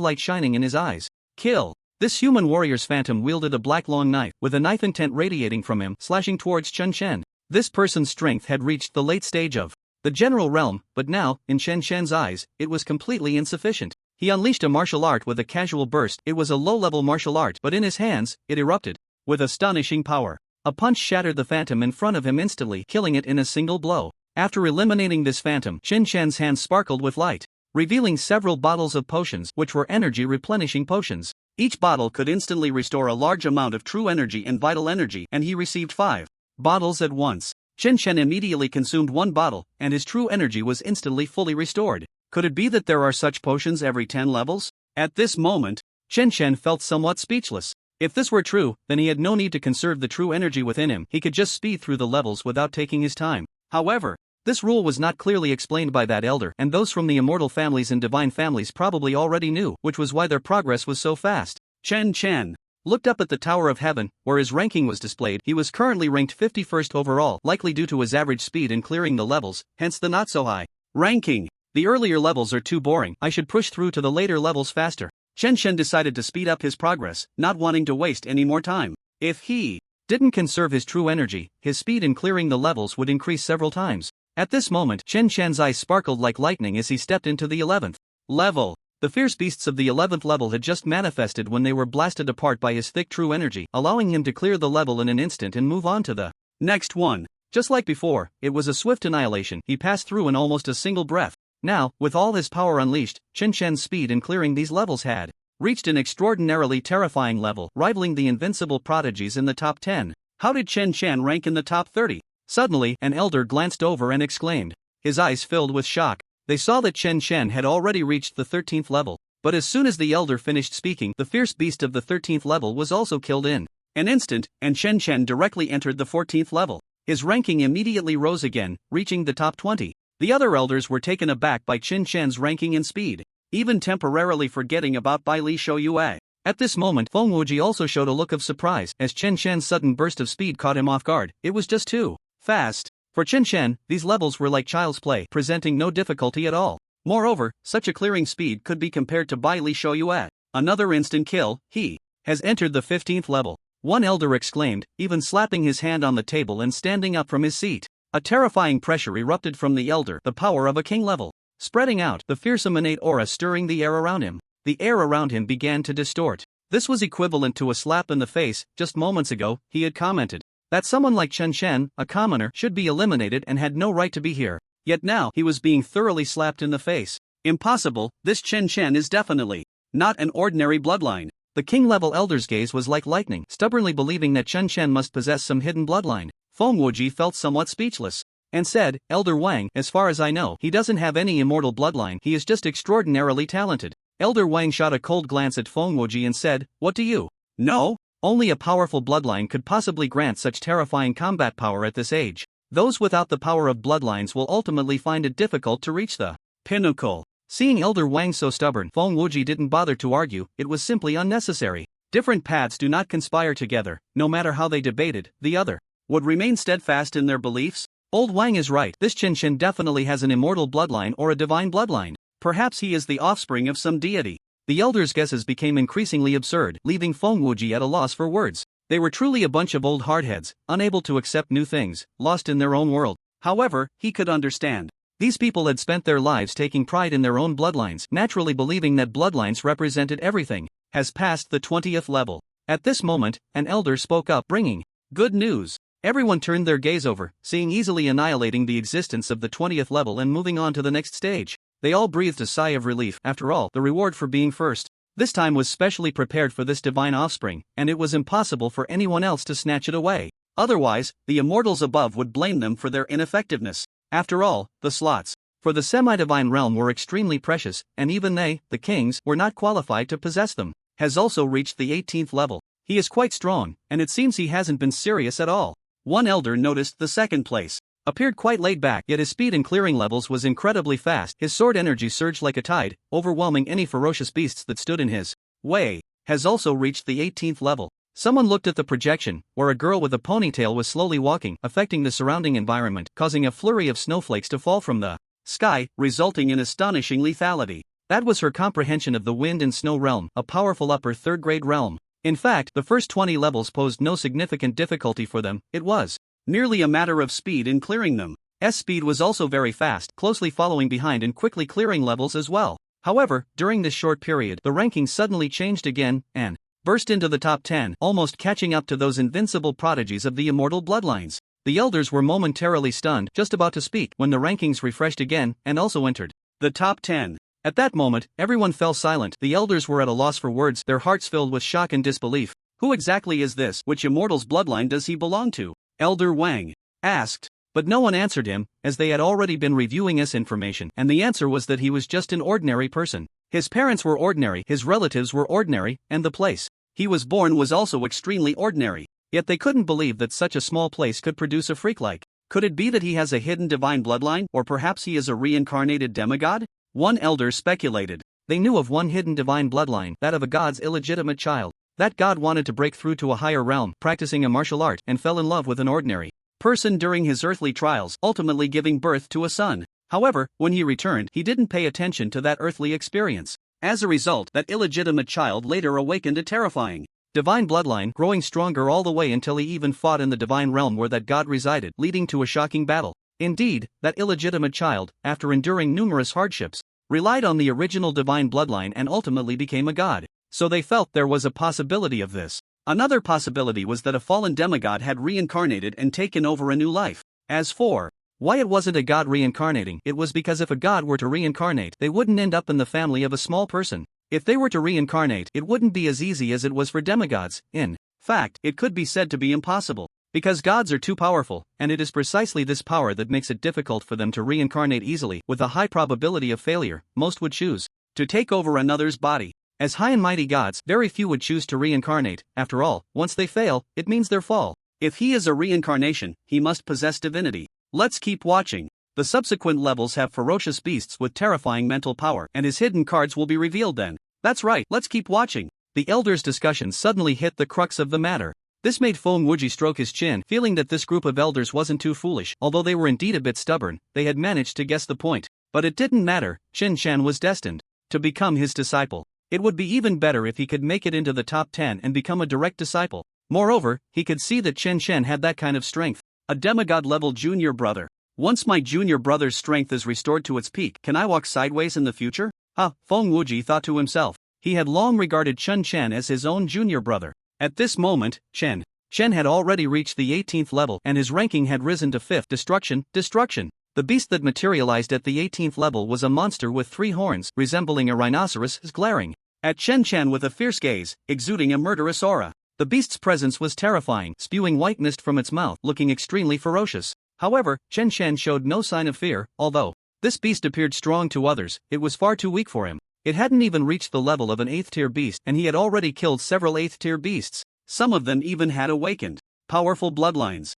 light shining in his eyes. Kill! This human warrior's phantom wielded a black long knife, with a knife intent radiating from him, slashing towards Chen Shen. This person's strength had reached the late stage of the general realm, but now, in Chen Shen's eyes, it was completely insufficient. He unleashed a martial art with a casual burst. It was a low-level martial art, but in his hands, it erupted with astonishing power. A punch shattered the phantom in front of him instantly, killing it in a single blow. After eliminating this phantom, Chen Shen's hands sparkled with light, revealing several bottles of potions, which were energy-replenishing potions. Each bottle could instantly restore a large amount of true energy and vital energy, and he received 5 bottles at once. Chen Shen immediately consumed 1 bottle, and his true energy was instantly fully restored. Could it be that there are such potions every 10 levels? At this moment, Chen Shen felt somewhat speechless. If this were true, then he had no need to conserve the true energy within him. He could just speed through the levels without taking his time. However, this rule was not clearly explained by that elder, and those from the immortal families and divine families probably already knew, which was why their progress was so fast. Chen Chen looked up at the Tower of Heaven, where his ranking was displayed. He was currently ranked 51st overall, likely due to his average speed in clearing the levels, hence the not so high ranking. The earlier levels are too boring. I should push through to the later levels faster. Chen Shen decided to speed up his progress, not wanting to waste any more time. If he didn't conserve his true energy, his speed in clearing the levels would increase several times. At this moment, Chen Shen's eyes sparkled like lightning as he stepped into the 11th level. The fierce beasts of the 11th level had just manifested when they were blasted apart by his thick true energy, allowing him to clear the level in an instant and move on to the next one. Just like before, it was a swift annihilation. He passed through in almost a single breath. Now, with all his power unleashed, Chen Shen's speed in clearing these levels had reached an extraordinarily terrifying level, rivaling the invincible prodigies in the top 10. How did Chen Shen rank in the top 30? Suddenly, an elder glanced over and exclaimed. His eyes filled with shock. They saw that Chen Shen had already reached the 13th level, but as soon as the elder finished speaking, the fierce beast of the 13th level was also killed in an instant, and Chen Shen directly entered the 14th level. His ranking immediately rose again, reaching the top 20. The other elders were taken aback by Chen Shen's ranking and speed, even temporarily forgetting about Bai Li Shouyue. At this moment, Feng Wuji also showed a look of surprise as Chen Shen's sudden burst of speed caught him off guard. It was just too fast. For Chen Shen, these levels were like child's play, presenting no difficulty at all. Moreover, such a clearing speed could be compared to Bai Li Shouyue. Another instant kill. He has entered the 15th level. One elder exclaimed, even slapping his hand on the table and standing up from his seat. A terrifying pressure erupted from the elder, the power of a king level, spreading out, the fearsome innate aura stirring the air around him. The air around him began to distort. This was equivalent to a slap in the face. Just moments ago, he had commented that someone like Chen Shen, a commoner, should be eliminated and had no right to be here. Yet now, he was being thoroughly slapped in the face. Impossible, this Chen Shen is definitely not an ordinary bloodline. The king-level elder's gaze was like lightning, stubbornly believing that Chen Shen must possess some hidden bloodline. Feng Wuji felt somewhat speechless, and said, Elder Wang, as far as I know, he doesn't have any immortal bloodline, he is just extraordinarily talented. Elder Wang shot a cold glance at Feng Wuji and said, what do you know? Only a powerful bloodline could possibly grant such terrifying combat power at this age. Those without the power of bloodlines will ultimately find it difficult to reach the pinnacle. Seeing Elder Wang so stubborn, Feng Wuji didn't bother to argue, it was simply unnecessary. Different paths do not conspire together, no matter how they debated, the other would remain steadfast in their beliefs. Old Wang is right, this Chen Shen definitely has an immortal bloodline or a divine bloodline. Perhaps he is the offspring of some deity. The elders' guesses became increasingly absurd, leaving Feng Wuji at a loss for words. They were truly a bunch of old hardheads, unable to accept new things, lost in their own world. However, he could understand. These people had spent their lives taking pride in their own bloodlines, naturally believing that bloodlines represented everything. Has passed the 20th level. At this moment, an elder spoke up, bringing good news. Everyone turned their gaze over, seeing easily annihilating the existence of the 20th level and moving on to the next stage. They all breathed a sigh of relief. After all, the reward for being first this time was specially prepared for this divine offspring, and it was impossible for anyone else to snatch it away. Otherwise, the immortals above would blame them for their ineffectiveness. After all, the slots for the semi-divine realm were extremely precious, and even they, the kings, were not qualified to possess them. Has also reached the 18th level. He is quite strong, and it seems he hasn't been serious at all. One elder noticed the second place appeared quite laid back, yet his speed in clearing levels was incredibly fast. His sword energy surged like a tide, overwhelming any ferocious beasts that stood in his way. Has also reached the 18th level. Someone looked at the projection, where a girl with a ponytail was slowly walking, affecting the surrounding environment, causing a flurry of snowflakes to fall from the sky, resulting in astonishing lethality. That was her comprehension of the wind and snow realm, a powerful upper third-grade realm. In fact, the first 20 levels posed no significant difficulty for them. It was merely a matter of speed in clearing them. Speed was also very fast, closely following behind and quickly clearing levels as well. However, during this short period, the ranking suddenly changed again, and burst into the top 10, almost catching up to those invincible prodigies of the immortal bloodlines. The elders were momentarily stunned, just about to speak, when the rankings refreshed again, and also entered the top 10. At that moment, everyone fell silent. The elders were at a loss for words, their hearts filled with shock and disbelief. Who exactly is this? Which immortal's bloodline does he belong to? Elder Wang asked. But no one answered him, as they had already been reviewing his information, and the answer was that he was just an ordinary person. His parents were ordinary, his relatives were ordinary, and the place he was born was also extremely ordinary. Yet they couldn't believe that such a small place could produce a freak like. Could it be that he has a hidden divine bloodline, or perhaps he is a reincarnated demigod? One elder speculated. They knew of one hidden divine bloodline, that of a god's illegitimate child. That god wanted to break through to a higher realm, practicing a martial art, and fell in love with an ordinary person during his earthly trials, ultimately giving birth to a son. However, when he returned, he didn't pay attention to that earthly experience. As a result, that illegitimate child later awakened a terrifying divine bloodline, growing stronger all the way until he even fought in the divine realm where that god resided, leading to a shocking battle. Indeed, that illegitimate child, after enduring numerous hardships, relied on the original divine bloodline and ultimately became a god. So they felt there was a possibility of this. Another possibility was that a fallen demigod had reincarnated and taken over a new life. As for why it wasn't a god reincarnating, it was because if a god were to reincarnate, they wouldn't end up in the family of a small person. If they were to reincarnate, it wouldn't be as easy as it was for demigods. In fact, it could be said to be impossible. Because gods are too powerful, and it is precisely this power that makes it difficult for them to reincarnate easily. With a high probability of failure, most would choose to take over another's body. As high and mighty gods, very few would choose to reincarnate. After all, once they fail, it means their fall. If he is a reincarnation, he must possess divinity. Let's keep watching. The subsequent levels have ferocious beasts with terrifying mental power, and his hidden cards will be revealed then. That's right, let's keep watching. The elders' discussion suddenly hit the crux of the matter. This made Feng Wuji stroke his chin, feeling that this group of elders wasn't too foolish. Although they were indeed a bit stubborn, they had managed to guess the point. But it didn't matter, Chen Shan was destined to become his disciple. It would be even better if he could make it into the top 10 and become a direct disciple. Moreover, he could see that Chen Shan had that kind of strength. A demigod-level junior brother. Once my junior brother's strength is restored to its peak, can I walk sideways in the future? Feng Wuji thought to himself. He had long regarded Chen Shan as his own junior brother. At this moment, Chen had already reached the 18th level, and his ranking had risen to 5th. Destruction. The beast that materialized at the 18th level was a monster with 3 horns, resembling a rhinoceros, glaring at Chen Shan with a fierce gaze, exuding a murderous aura. The beast's presence was terrifying, spewing white mist from its mouth, looking extremely ferocious. However, Chen Shan showed no sign of fear. Although this beast appeared strong to others, it was far too weak for him. It hadn't even reached the level of an 8th-tier beast, and he had already killed several 8th-tier beasts. Some of them even had awakened powerful bloodlines.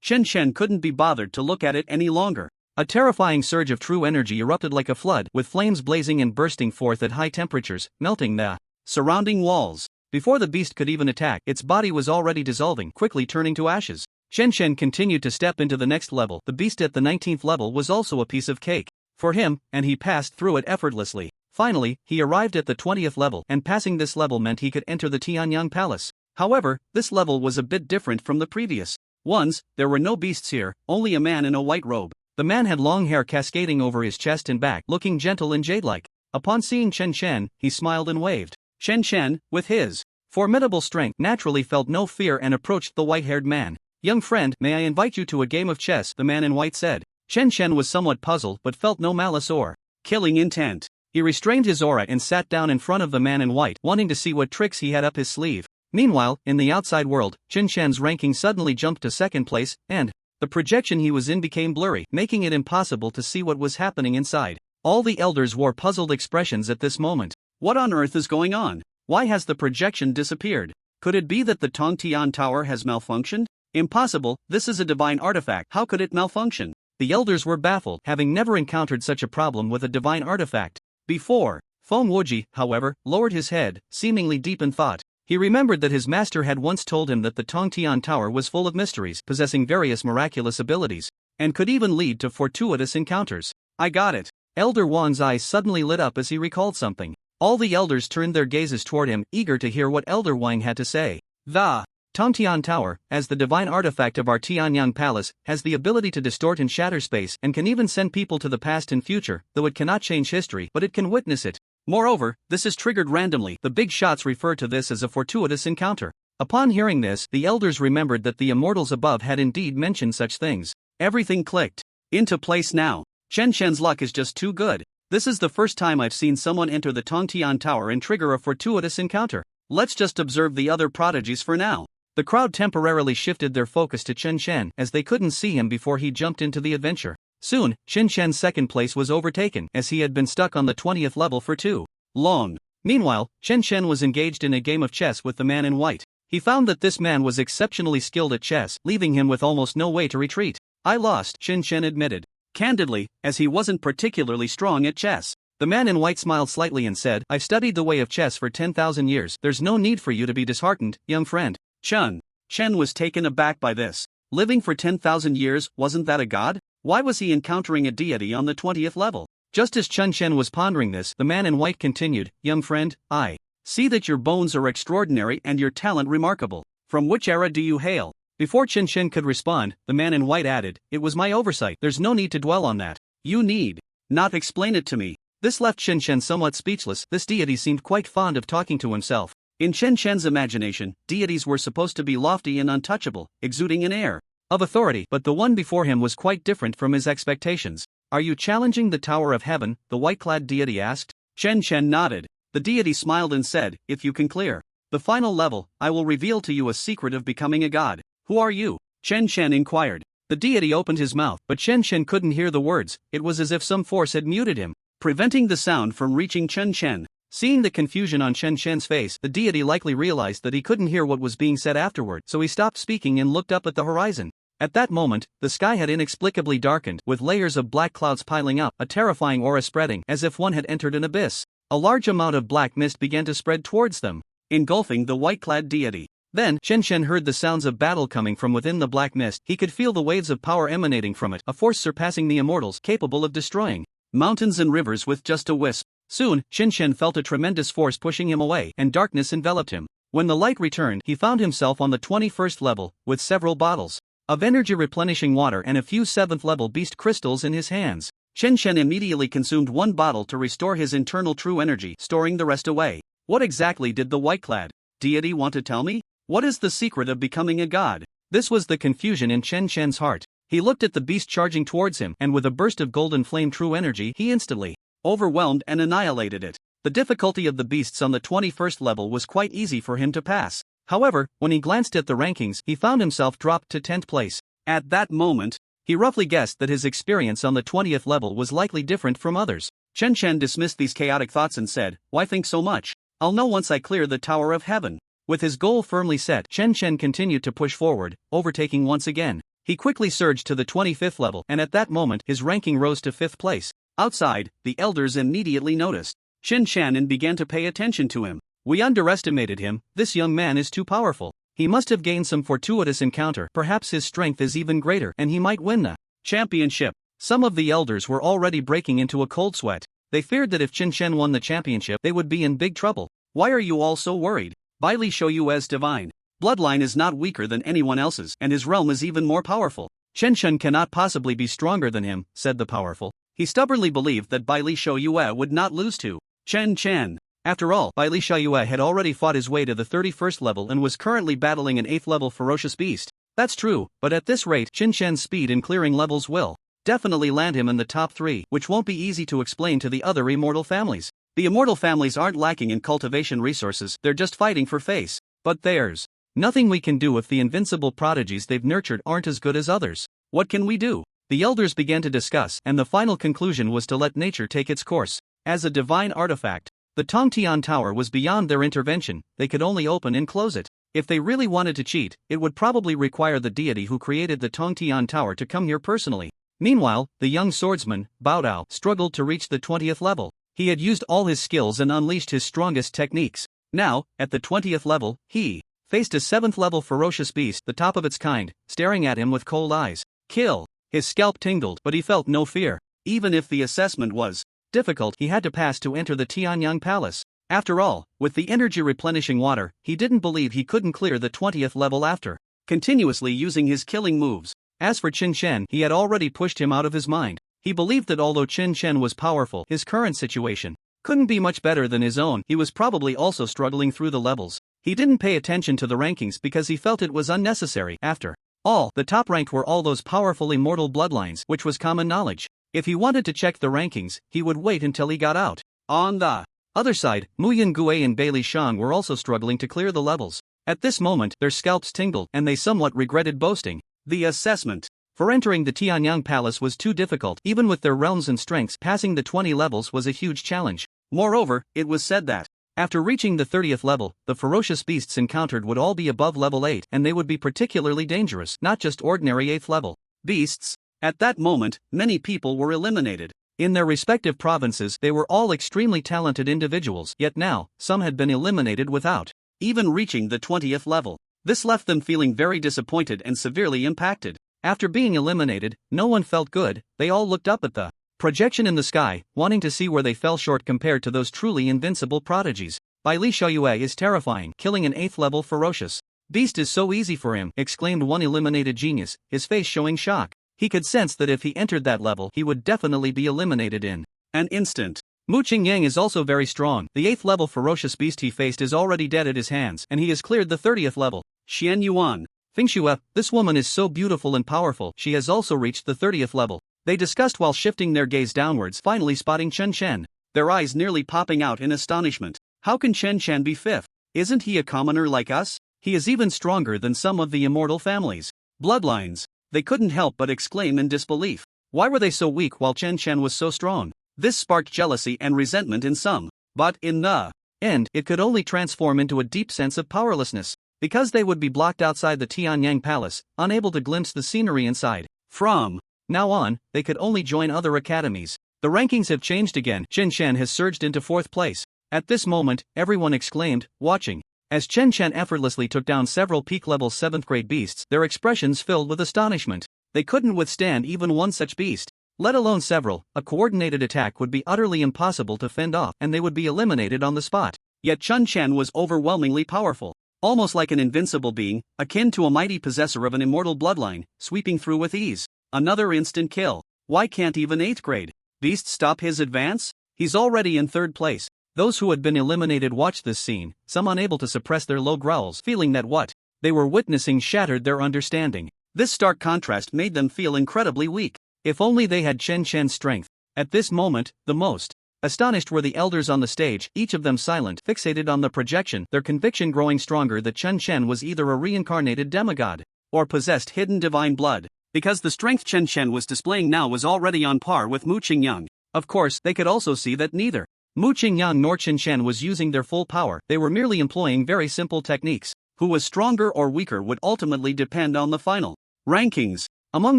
Chen Shan couldn't be bothered to look at it any longer. A terrifying surge of true energy erupted like a flood, with flames blazing and bursting forth at high temperatures, melting the surrounding walls. Before the beast could even attack, its body was already dissolving, quickly turning to ashes. Chen Shan continued to step into the next level. The beast at the 19th level was also a piece of cake for him, and he passed through it effortlessly. Finally, he arrived at the 20th level, and passing this level meant he could enter the Tianyang Palace. However, this level was a bit different from the previous ones. There were no beasts here, only a man in a white robe. The man had long hair cascading over his chest and back, looking gentle and jade-like. Upon seeing Chen Shan, he smiled and waved. Chen Shan, with his formidable strength, naturally felt no fear and approached the white-haired man. "Young friend, may I invite you to a game of chess?" the man in white said. Chen Shan was somewhat puzzled but felt no malice or killing intent. He restrained his aura and sat down in front of the man in white, wanting to see what tricks he had up his sleeve. Meanwhile, in the outside world, Chen Shan's ranking suddenly jumped to 2nd place, and the projection he was in became blurry, making it impossible to see what was happening inside. All the elders wore puzzled expressions at this moment. What on earth is going on? Why has the projection disappeared? Could it be that the Tongtian Tower has malfunctioned? Impossible, this is a divine artifact, how could it malfunction? The elders were baffled, having never encountered such a problem with a divine artifact before. Feng Wuji, however, lowered his head, seemingly deep in thought. He remembered that his master had once told him that the Tongtian Tower was full of mysteries, possessing various miraculous abilities, and could even lead to fortuitous encounters. I got it. Elder Wan's eyes suddenly lit up as he recalled something. All the elders turned their gazes toward him, eager to hear what Elder Wang had to say. The Tongtian Tower, as the divine artifact of our Tianyang Palace, has the ability to distort and shatter space and can even send people to the past and future, though it cannot change history, but it can witness it. Moreover, this is triggered randomly. The big shots refer to this as a fortuitous encounter. Upon hearing this, the elders remembered that the immortals above had indeed mentioned such things. Everything clicked into place now. Chen Shen's luck is just too good. This is the first time I've seen someone enter the Tongtian Tower and trigger a fortuitous encounter. Let's just observe the other prodigies for now. The crowd temporarily shifted their focus to Chen Shen as they couldn't see him before he jumped into the adventure. Soon, Chen Shen's second place was overtaken as he had been stuck on the 20th level for too long. Meanwhile, Chen Shen was engaged in a game of chess with the man in white. He found that this man was exceptionally skilled at chess, leaving him with almost no way to retreat. I lost, Chen Shen admitted. Candidly, as he wasn't particularly strong at chess. The man in white smiled slightly and said, I've studied the way of chess for 10,000 years. There's no need for you to be disheartened, young friend. Chen was taken aback by this. Living for 10,000 years, wasn't that a god? Why was he encountering a deity on the 20th level? Just as Chen Shen was pondering this, the man in white continued, young friend, I see that your bones are extraordinary and your talent remarkable. From which era do you hail? Before Chen Shen could respond, the man in white added, it was my oversight. There's no need to dwell on that. You need not explain it to me. This left Chen Shen somewhat speechless. This deity seemed quite fond of talking to himself. In Chen Shen's imagination, deities were supposed to be lofty and untouchable, exuding an air of authority, but the one before him was quite different from his expectations. Are you challenging the Tower of Heaven? The white-clad deity asked. Chen Shen nodded. The deity smiled and said, if you can clear the final level, I will reveal to you a secret of becoming a god. Who are you? Chen Shen inquired. The deity opened his mouth, but Chen Shen couldn't hear the words. It was as if some force had muted him, preventing the sound from reaching Chen Shen. Seeing the confusion on Chen Shen's face, the deity likely realized that he couldn't hear what was being said afterward, so he stopped speaking and looked up at the horizon. At that moment, the sky had inexplicably darkened, with layers of black clouds piling up, a terrifying aura spreading, as if one had entered an abyss. A large amount of black mist began to spread towards them, engulfing the white-clad deity. Then, Chen Shen heard the sounds of battle coming from within the black mist. He could feel the waves of power emanating from it, a force surpassing the immortals, capable of destroying mountains and rivers with just a wisp. Soon, Chen Shen felt a tremendous force pushing him away, and darkness enveloped him. When the light returned, he found himself on the 21st level, with several bottles of energy-replenishing water and a few 7th-level beast crystals in his hands. Chen Shen immediately consumed one bottle to restore his internal true energy, storing the rest away. What exactly did the white-clad deity want to tell me? What is the secret of becoming a god? This was the confusion in Chen Shen's heart. He looked at the beast charging towards him, and with a burst of golden flame true energy, he instantly overwhelmed and annihilated it. The difficulty of the beasts on the 21st level was quite easy for him to pass. However, when he glanced at the rankings, he found himself dropped to 10th place. At that moment, he roughly guessed that his experience on the 20th level was likely different from others. Chen Shen dismissed these chaotic thoughts and said, why think so much? I'll know once I clear the Tower of Heaven. With his goal firmly set, Chen Shen continued to push forward, overtaking once again. He quickly surged to the 25th level, and at that moment, his ranking rose to 5th place. Outside, the elders immediately noticed Chen Shen and began to pay attention to him. We underestimated him. This young man is too powerful. He must have gained some fortuitous encounter. Perhaps his strength is even greater, and he might win the championship. Some of the elders were already breaking into a cold sweat. They feared that if Chen Shen won the championship, they would be in big trouble. Why are you all so worried? Bai Li Shouyue's divine bloodline is not weaker than anyone else's, and his realm is even more powerful. Chen Shen cannot possibly be stronger than him, said the powerful. He stubbornly believed that Bai Li Shouyue would not lose to Chen Shen. After all, Bai Li Shouyue had already fought his way to the 31st level and was currently battling an 8th level ferocious beast. That's true, but at this rate, Chen Shen's speed in clearing levels will definitely land him in the top 3, which won't be easy to explain to the other immortal families. The immortal families aren't lacking in cultivation resources, they're just fighting for face. But there's nothing we can do if the invincible prodigies they've nurtured aren't as good as others. What can we do? The elders began to discuss, and the final conclusion was to let nature take its course. As a divine artifact, the Tongtian Tower was beyond their intervention. They could only open and close it. If they really wanted to cheat, it would probably require the deity who created the Tongtian Tower to come here personally. Meanwhile, the young swordsman, Bao Dao, struggled to reach the 20th level. He had used all his skills and unleashed his strongest techniques. Now, at the 20th level, he faced a 7th level ferocious beast, the top of its kind, staring at him with cold eyes. Kill. His scalp tingled, but he felt no fear. Even if the assessment was difficult, he had to pass to enter the Tianyang Palace. After all, with the energy replenishing water, he didn't believe he couldn't clear the 20th level after continuously using his killing moves. As for Qin Shen, he had already pushed him out of his mind. He believed that although Qin Shen was powerful, his current situation couldn't be much better than his own. He was probably also struggling through the levels. He didn't pay attention to the rankings because he felt it was unnecessary. After all, the top ranked were all those powerful immortal bloodlines, which was common knowledge. If he wanted to check the rankings, he would wait until he got out. On the other side, Muyan Gui and Bailey Shang were also struggling to clear the levels. At this moment, their scalps tingled, and they somewhat regretted boasting. The assessment for entering the Tianyang Palace was too difficult. Even with their realms and strengths, passing the 20 levels was a huge challenge. Moreover, it was said that after reaching the 30th level, the ferocious beasts encountered would all be above level 8, and they would be particularly dangerous, not just ordinary 8th level beasts. At that moment, many people were eliminated. In their respective provinces, they were all extremely talented individuals, yet now, some had been eliminated without even reaching the 20th level. This left them feeling very disappointed and severely impacted. After being eliminated, no one felt good. They all looked up at the projection in the sky, wanting to see where they fell short compared to those truly invincible prodigies. Bai Li Xiaoyue is terrifying. Killing an 8th level ferocious beast is so easy for him, exclaimed one eliminated genius, his face showing shock. He could sense that if he entered that level, he would definitely be eliminated in an instant. Mu Qingyang is also very strong. The 8th level ferocious beast he faced is already dead at his hands, and he has cleared the 30th level. Xian Yuan. Fingxue, this woman is so beautiful and powerful, she has also reached the 30th level. They discussed while shifting their gaze downwards, finally spotting Chen Chen, their eyes nearly popping out in astonishment. How can Chen Chen be 5th? Isn't he a commoner like us? He is even stronger than some of the immortal families' bloodlines. They couldn't help but exclaim in disbelief. Why were they so weak while Chen Chen was so strong? This sparked jealousy and resentment in some. But in the end, it could only transform into a deep sense of powerlessness. Because they would be blocked outside the Tianyang Palace, unable to glimpse the scenery inside. From now on, they could only join other academies. The rankings have changed again. Chen Chen has surged into 4th place. At this moment, everyone exclaimed, watching. As Chen Chen effortlessly took down several peak-level 7th grade beasts, their expressions filled with astonishment. They couldn't withstand even one such beast, let alone several. A coordinated attack would be utterly impossible to fend off, and they would be eliminated on the spot. Yet Chen Chen was overwhelmingly powerful. Almost like an invincible being, akin to a mighty possessor of an immortal bloodline, sweeping through with ease. Another instant kill. Why can't even 8th grade beast stop his advance? He's already in 3rd place. Those who had been eliminated watched this scene, some unable to suppress their low growls, feeling that what they were witnessing shattered their understanding. This stark contrast made them feel incredibly weak. If only they had Chen Chen's strength. At this moment, the most astonished were the elders on the stage, each of them silent, fixated on the projection, their conviction growing stronger that Chen Chen was either a reincarnated demigod or possessed hidden divine blood. Because the strength Chen Chen was displaying now was already on par with Mu Qingyang. Of course, they could also see that neither Mu Qingyang nor Chen Chen was using their full power. They were merely employing very simple techniques. Who was stronger or weaker would ultimately depend on the final rankings. Among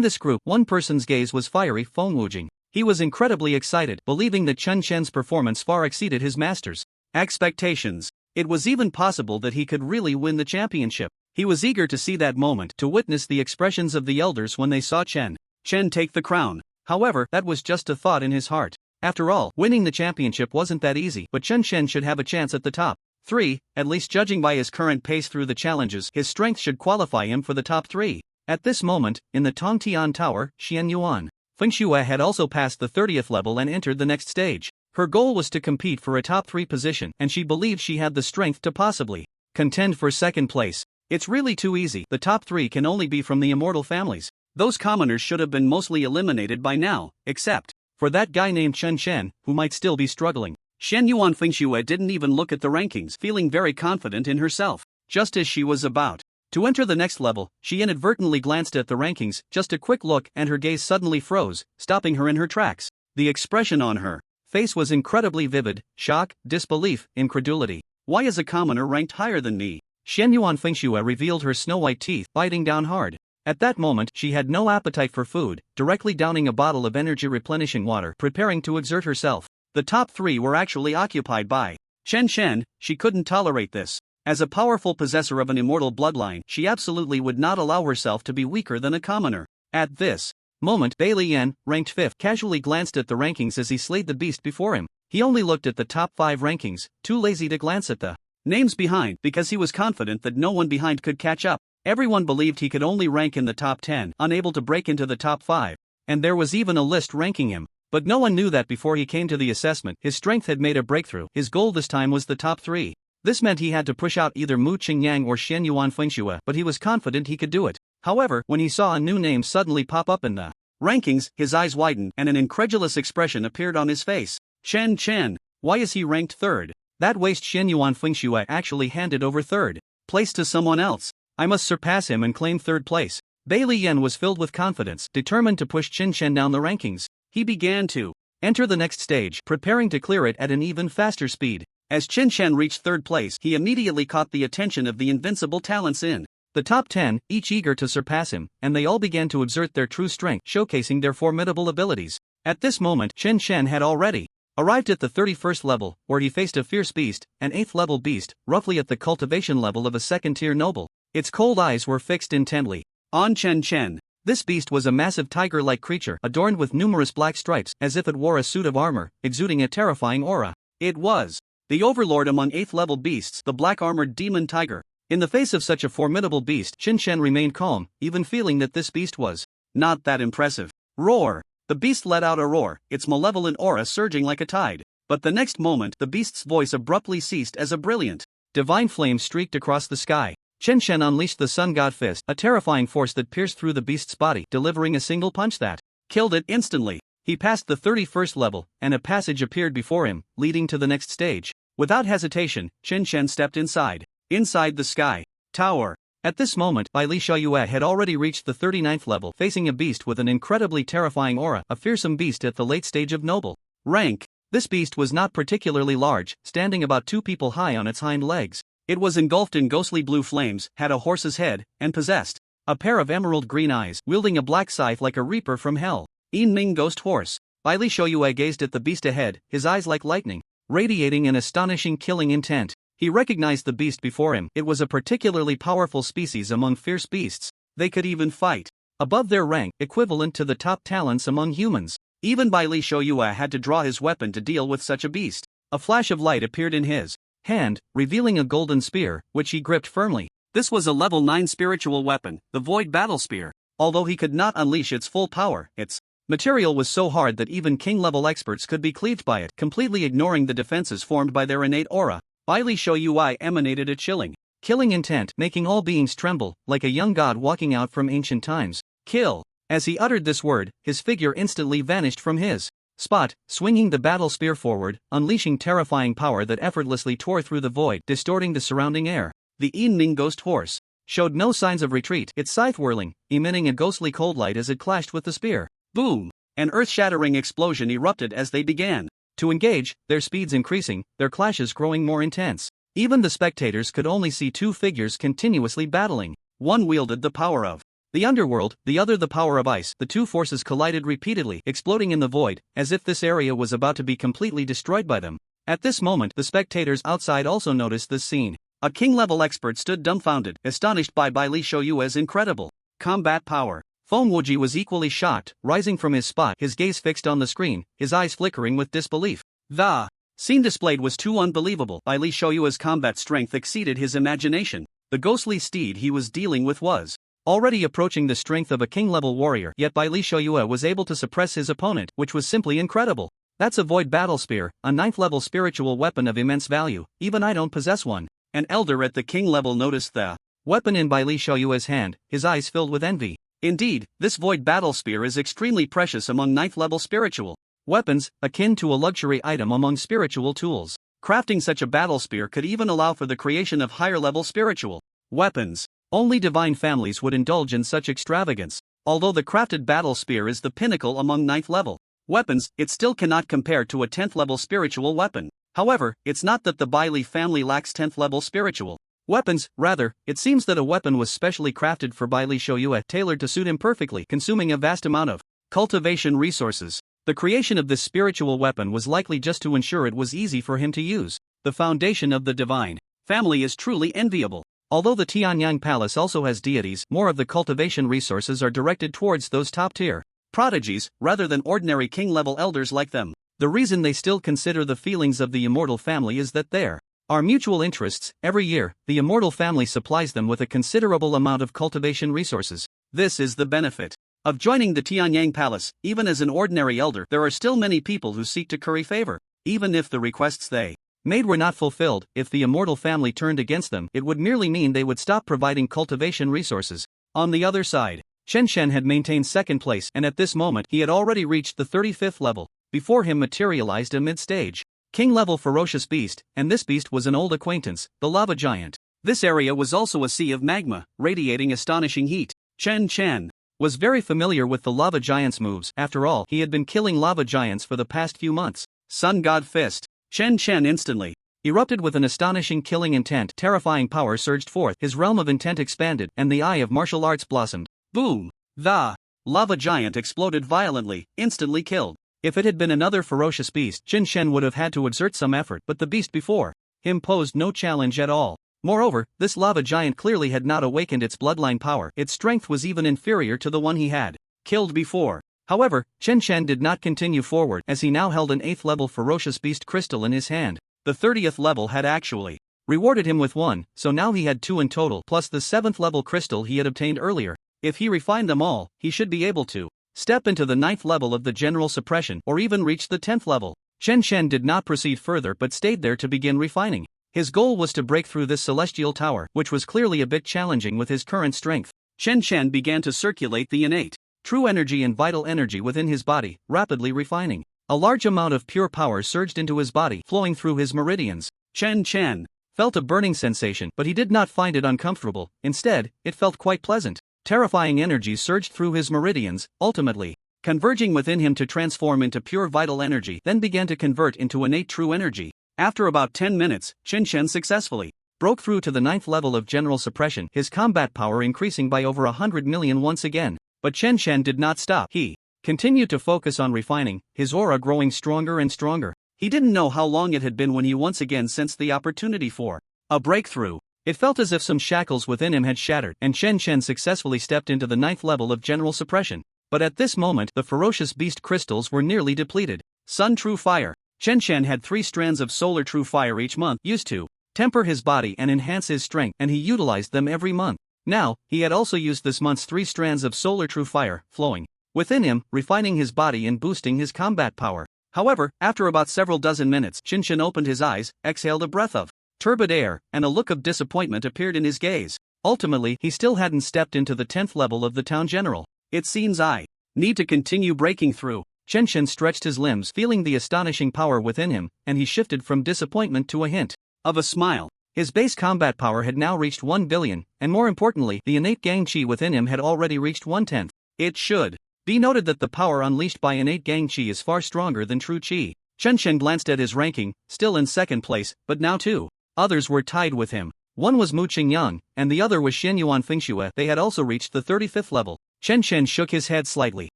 this group, one person's gaze was fiery. Feng Wujing. He was incredibly excited, believing that Chen Chen's performance far exceeded his master's expectations. It was even possible that he could really win the championship. He was eager to see that moment, to witness the expressions of the elders when they saw Chen take the crown. However, that was just a thought in his heart. After all, winning the championship wasn't that easy, but Chen Chen should have a chance at the top 3, at least judging by his current pace through the challenges. His strength should qualify him for the top 3. At this moment, in the Tongtian Tower, Xian Yuan Fengxue had also passed the 30th level and entered the next stage. Her goal was to compete for a top 3 position, and she believed she had the strength to possibly contend for 2nd place. It's really too easy. The top 3 can only be from the immortal families. Those commoners should have been mostly eliminated by now, except for that guy named Chen Chen, who might still be struggling. Shen Yuan Fengxue didn't even look at the rankings, feeling very confident in herself. Just as she was about to enter the next level, she inadvertently glanced at the rankings. Just a quick look, and her gaze suddenly froze, stopping her in her tracks. The expression on her face was incredibly vivid: shock, disbelief, incredulity. Why is a commoner ranked higher than me? Shen Yuan Fengxue revealed her snow-white teeth, biting down hard. At that moment, she had no appetite for food, directly downing a bottle of energy-replenishing water, preparing to exert herself. The top 3 were actually occupied by Chen Chen, she couldn't tolerate this. As a powerful possessor of an immortal bloodline, she absolutely would not allow herself to be weaker than a commoner. At this moment, Bai Lian, ranked 5th, casually glanced at the rankings as he slayed the beast before him. He only looked at the top 5 rankings, too lazy to glance at the names behind because he was confident that no one behind could catch up. Everyone believed he could only rank in the top 10, unable to break into the top 5. And there was even a list ranking him. But no one knew that before he came to the assessment, his strength had made a breakthrough. His goal this time was the top 3. This meant he had to push out either Mu Qingyang or Xian Yuan Fengxue, but he was confident he could do it. However, when he saw a new name suddenly pop up in the rankings, his eyes widened and an incredulous expression appeared on his face. Chen Chen, why is he ranked 3rd? That waste Xian Yuan Fengxue actually handed over 3rd place to someone else. I must surpass him and claim 3rd place. Bai Lian was filled with confidence, determined to push Chen Chen down the rankings. He began to enter the next stage, preparing to clear it at an even faster speed. As Chen Chen reached 3rd place, he immediately caught the attention of the invincible talents in the top 10, each eager to surpass him, and they all began to exert their true strength, showcasing their formidable abilities. At this moment, Chen Chen had already arrived at the 31st level, where he faced a fierce beast, an 8th level beast, roughly at the cultivation level of a 2nd-tier noble. Its cold eyes were fixed intently on Chen Chen. This beast was a massive tiger-like creature, adorned with numerous black stripes, as if it wore a suit of armor, exuding a terrifying aura. It was the overlord among 8th-level beasts, the black-armored demon tiger. In the face of such a formidable beast, Chen Chen remained calm, even feeling that this beast was not that impressive. Roar! The beast let out a roar, its malevolent aura surging like a tide. But the next moment, the beast's voice abruptly ceased as a brilliant divine flame streaked across the sky. Chen Chen unleashed the Sun God Fist, a terrifying force that pierced through the beast's body, delivering a single punch that killed it instantly. He passed the 31st level, and a passage appeared before him, leading to the next stage. Without hesitation, Chen Chen stepped inside the sky tower. At this moment, Bai Li Xiaoyue had already reached the 39th level, facing a beast with an incredibly terrifying aura, a fearsome beast at the late stage of noble rank. This beast was not particularly large, standing about 2 people high on its hind legs. It was engulfed in ghostly blue flames, had a horse's head, and possessed a pair of emerald green eyes, wielding a black scythe like a reaper from hell. Yin Ming Ghost Horse. Bai Li Xiaoyue gazed at the beast ahead, his eyes like lightning, radiating an astonishing killing intent. He recognized the beast before him. It was a particularly powerful species among fierce beasts. They could even fight above their rank, equivalent to the top talents among humans. Even Bai Li Xiaoyue had to draw his weapon to deal with such a beast. A flash of light appeared in his hand, revealing a golden spear, which he gripped firmly. This was a level 9 spiritual weapon, the Void Battle Spear. Although he could not unleash its full power, its material was so hard that even king-level experts could be cleaved by it, completely ignoring the defenses formed by their innate aura. Bai Li Xiaoyue emanated a chilling, killing intent, making all beings tremble, like a young god walking out from ancient times. Kill! As he uttered this word, his figure instantly vanished from his spot, swinging the battle spear forward, unleashing terrifying power that effortlessly tore through the void, distorting the surrounding air. The Yin Ming Ghost Horse showed no signs of retreat, its scythe whirling, emitting a ghostly cold light as it clashed with the spear. Boom! An earth-shattering explosion erupted as they began to engage, their speeds increasing, their clashes growing more intense. Even the spectators could only see 2 figures continuously battling. One wielded the power of the underworld, the other the power of ice. The 2 forces collided repeatedly, exploding in the void, as if this area was about to be completely destroyed by them. At this moment, the spectators outside also noticed this scene. A king-level expert stood dumbfounded, astonished by Bai Li Xiaoyue's incredible combat power. Feng Wuji was equally shocked, rising from his spot, his gaze fixed on the screen, his eyes flickering with disbelief. The scene displayed was too unbelievable. Bai Li Xiaoyue's combat strength exceeded his imagination. The ghostly steed he was dealing with was already approaching the strength of a king-level warrior, yet Bai Li Xiaoyue was able to suppress his opponent, which was simply incredible. That's a Void Battle Spear, a 9th-level spiritual weapon of immense value. Even I don't possess one. An elder at the king level noticed the weapon in Bai Li Xiaoyue's hand, his eyes filled with envy. Indeed, this Void Battle Spear is extremely precious among 9th-level spiritual weapons, akin to a luxury item among spiritual tools. Crafting such a battle spear could even allow for the creation of higher-level spiritual weapons. Only divine families would indulge in such extravagance. Although the crafted battle spear is the pinnacle among 9th-level weapons, it still cannot compare to a 10th-level spiritual weapon. However, it's not that the Bai Li family lacks 10th-level spiritual weapons, rather, it seems that a weapon was specially crafted for Bai Li Xiaoyue, tailored to suit him perfectly, consuming a vast amount of cultivation resources. The creation of this spiritual weapon was likely just to ensure it was easy for him to use. the foundation of the divine family, is truly enviable. Although the Tianyang Palace also has deities, more of the cultivation resources are directed towards those top-tier prodigies, rather than ordinary king-level elders like them. The reason they still consider the feelings of the immortal family is that there are mutual interests. Every year, the immortal family supplies them with a considerable amount of cultivation resources. This is the benefit of joining the Tianyang Palace. Even as an ordinary elder, there are still many people who seek to curry favor. Even if the requests they made were not fulfilled, if the immortal family turned against them, it would merely mean they would stop providing cultivation resources. On the other side, Chen Shen had maintained second place, and at this moment he had already reached the 35th level. Before him materialized a mid-stage king-level ferocious beast, and this beast was an old acquaintance, the lava giant. This area was also a sea of magma, radiating astonishing heat. Chen Chen was very familiar with the lava giant's moves. After all, he had been killing lava giants for the past few months. Sun God Fist. Chen Chen instantly erupted with an astonishing killing intent. Terrifying power surged forth, his realm of intent expanded, and the eye of martial arts blossomed. Boom! The lava giant exploded violently, instantly killed. If it had been another ferocious beast, Chen Shen would have had to exert some effort, but the beast before him posed no challenge at all. Moreover, this lava giant clearly had not awakened its bloodline power. Its strength was even inferior to the one he had killed before. However, Chen Shen did not continue forward, as he now held an 8th level ferocious beast crystal in his hand. The 30th level had actually rewarded him with 1, so now he had 2 in total, plus the 7th level crystal he had obtained earlier. If he refined them all, he should be able to step into the 9th level of the general suppression, or even reach the 10th level. Chen Shen did not proceed further but stayed there to begin refining. His goal was to break through this celestial tower, which was clearly a bit challenging with his current strength. Chen Shen began to circulate the innate true energy and vital energy within his body, rapidly refining. A large amount of pure power surged into his body, flowing through his meridians. Chen Chen felt a burning sensation, but he did not find it uncomfortable. Instead, it felt quite pleasant. Terrifying energy surged through his meridians, ultimately converging within him to transform into pure vital energy, then began to convert into innate true energy. After about 10 minutes, Chen Shen successfully broke through to the 9th level of general suppression, his combat power increasing by over 100 million once again. But Chen Shen did not stop. He continued to focus on refining, his aura growing stronger and stronger. He didn't know how long it had been when he once again sensed the opportunity for a breakthrough. It felt as if some shackles within him had shattered, and Chen Shen successfully stepped into the 9th level of general suppression. But at this moment, the ferocious beast crystals were nearly depleted. Sun True Fire. Chen Shen had 3 strands of solar true fire each month, used to temper his body and enhance his strength, and he utilized them every month. Now, he had also used this month's 3 strands of solar true fire, flowing within him, refining his body and boosting his combat power. However, after about several dozen minutes, Chen Shen opened his eyes, exhaled a breath of turbid air, and a look of disappointment appeared in his gaze. Ultimately, he still hadn't stepped into the 10th level of the town general. It seems I need to continue breaking through. Chen Shen stretched his limbs, feeling the astonishing power within him, and he shifted from disappointment to a hint of a smile. His base combat power had now reached 1 billion, and more importantly, the innate Gang Qi within him had already reached 1/10. It should be noted that the power unleashed by innate Gang Qi is far stronger than true Qi. Chen Shen glanced at his ranking, still in second place, but now 2 others were tied with him. One was Mu Qingyang, and the other was Xianyuan Fengxue. They had also reached the 35th level. Chen Shen shook his head slightly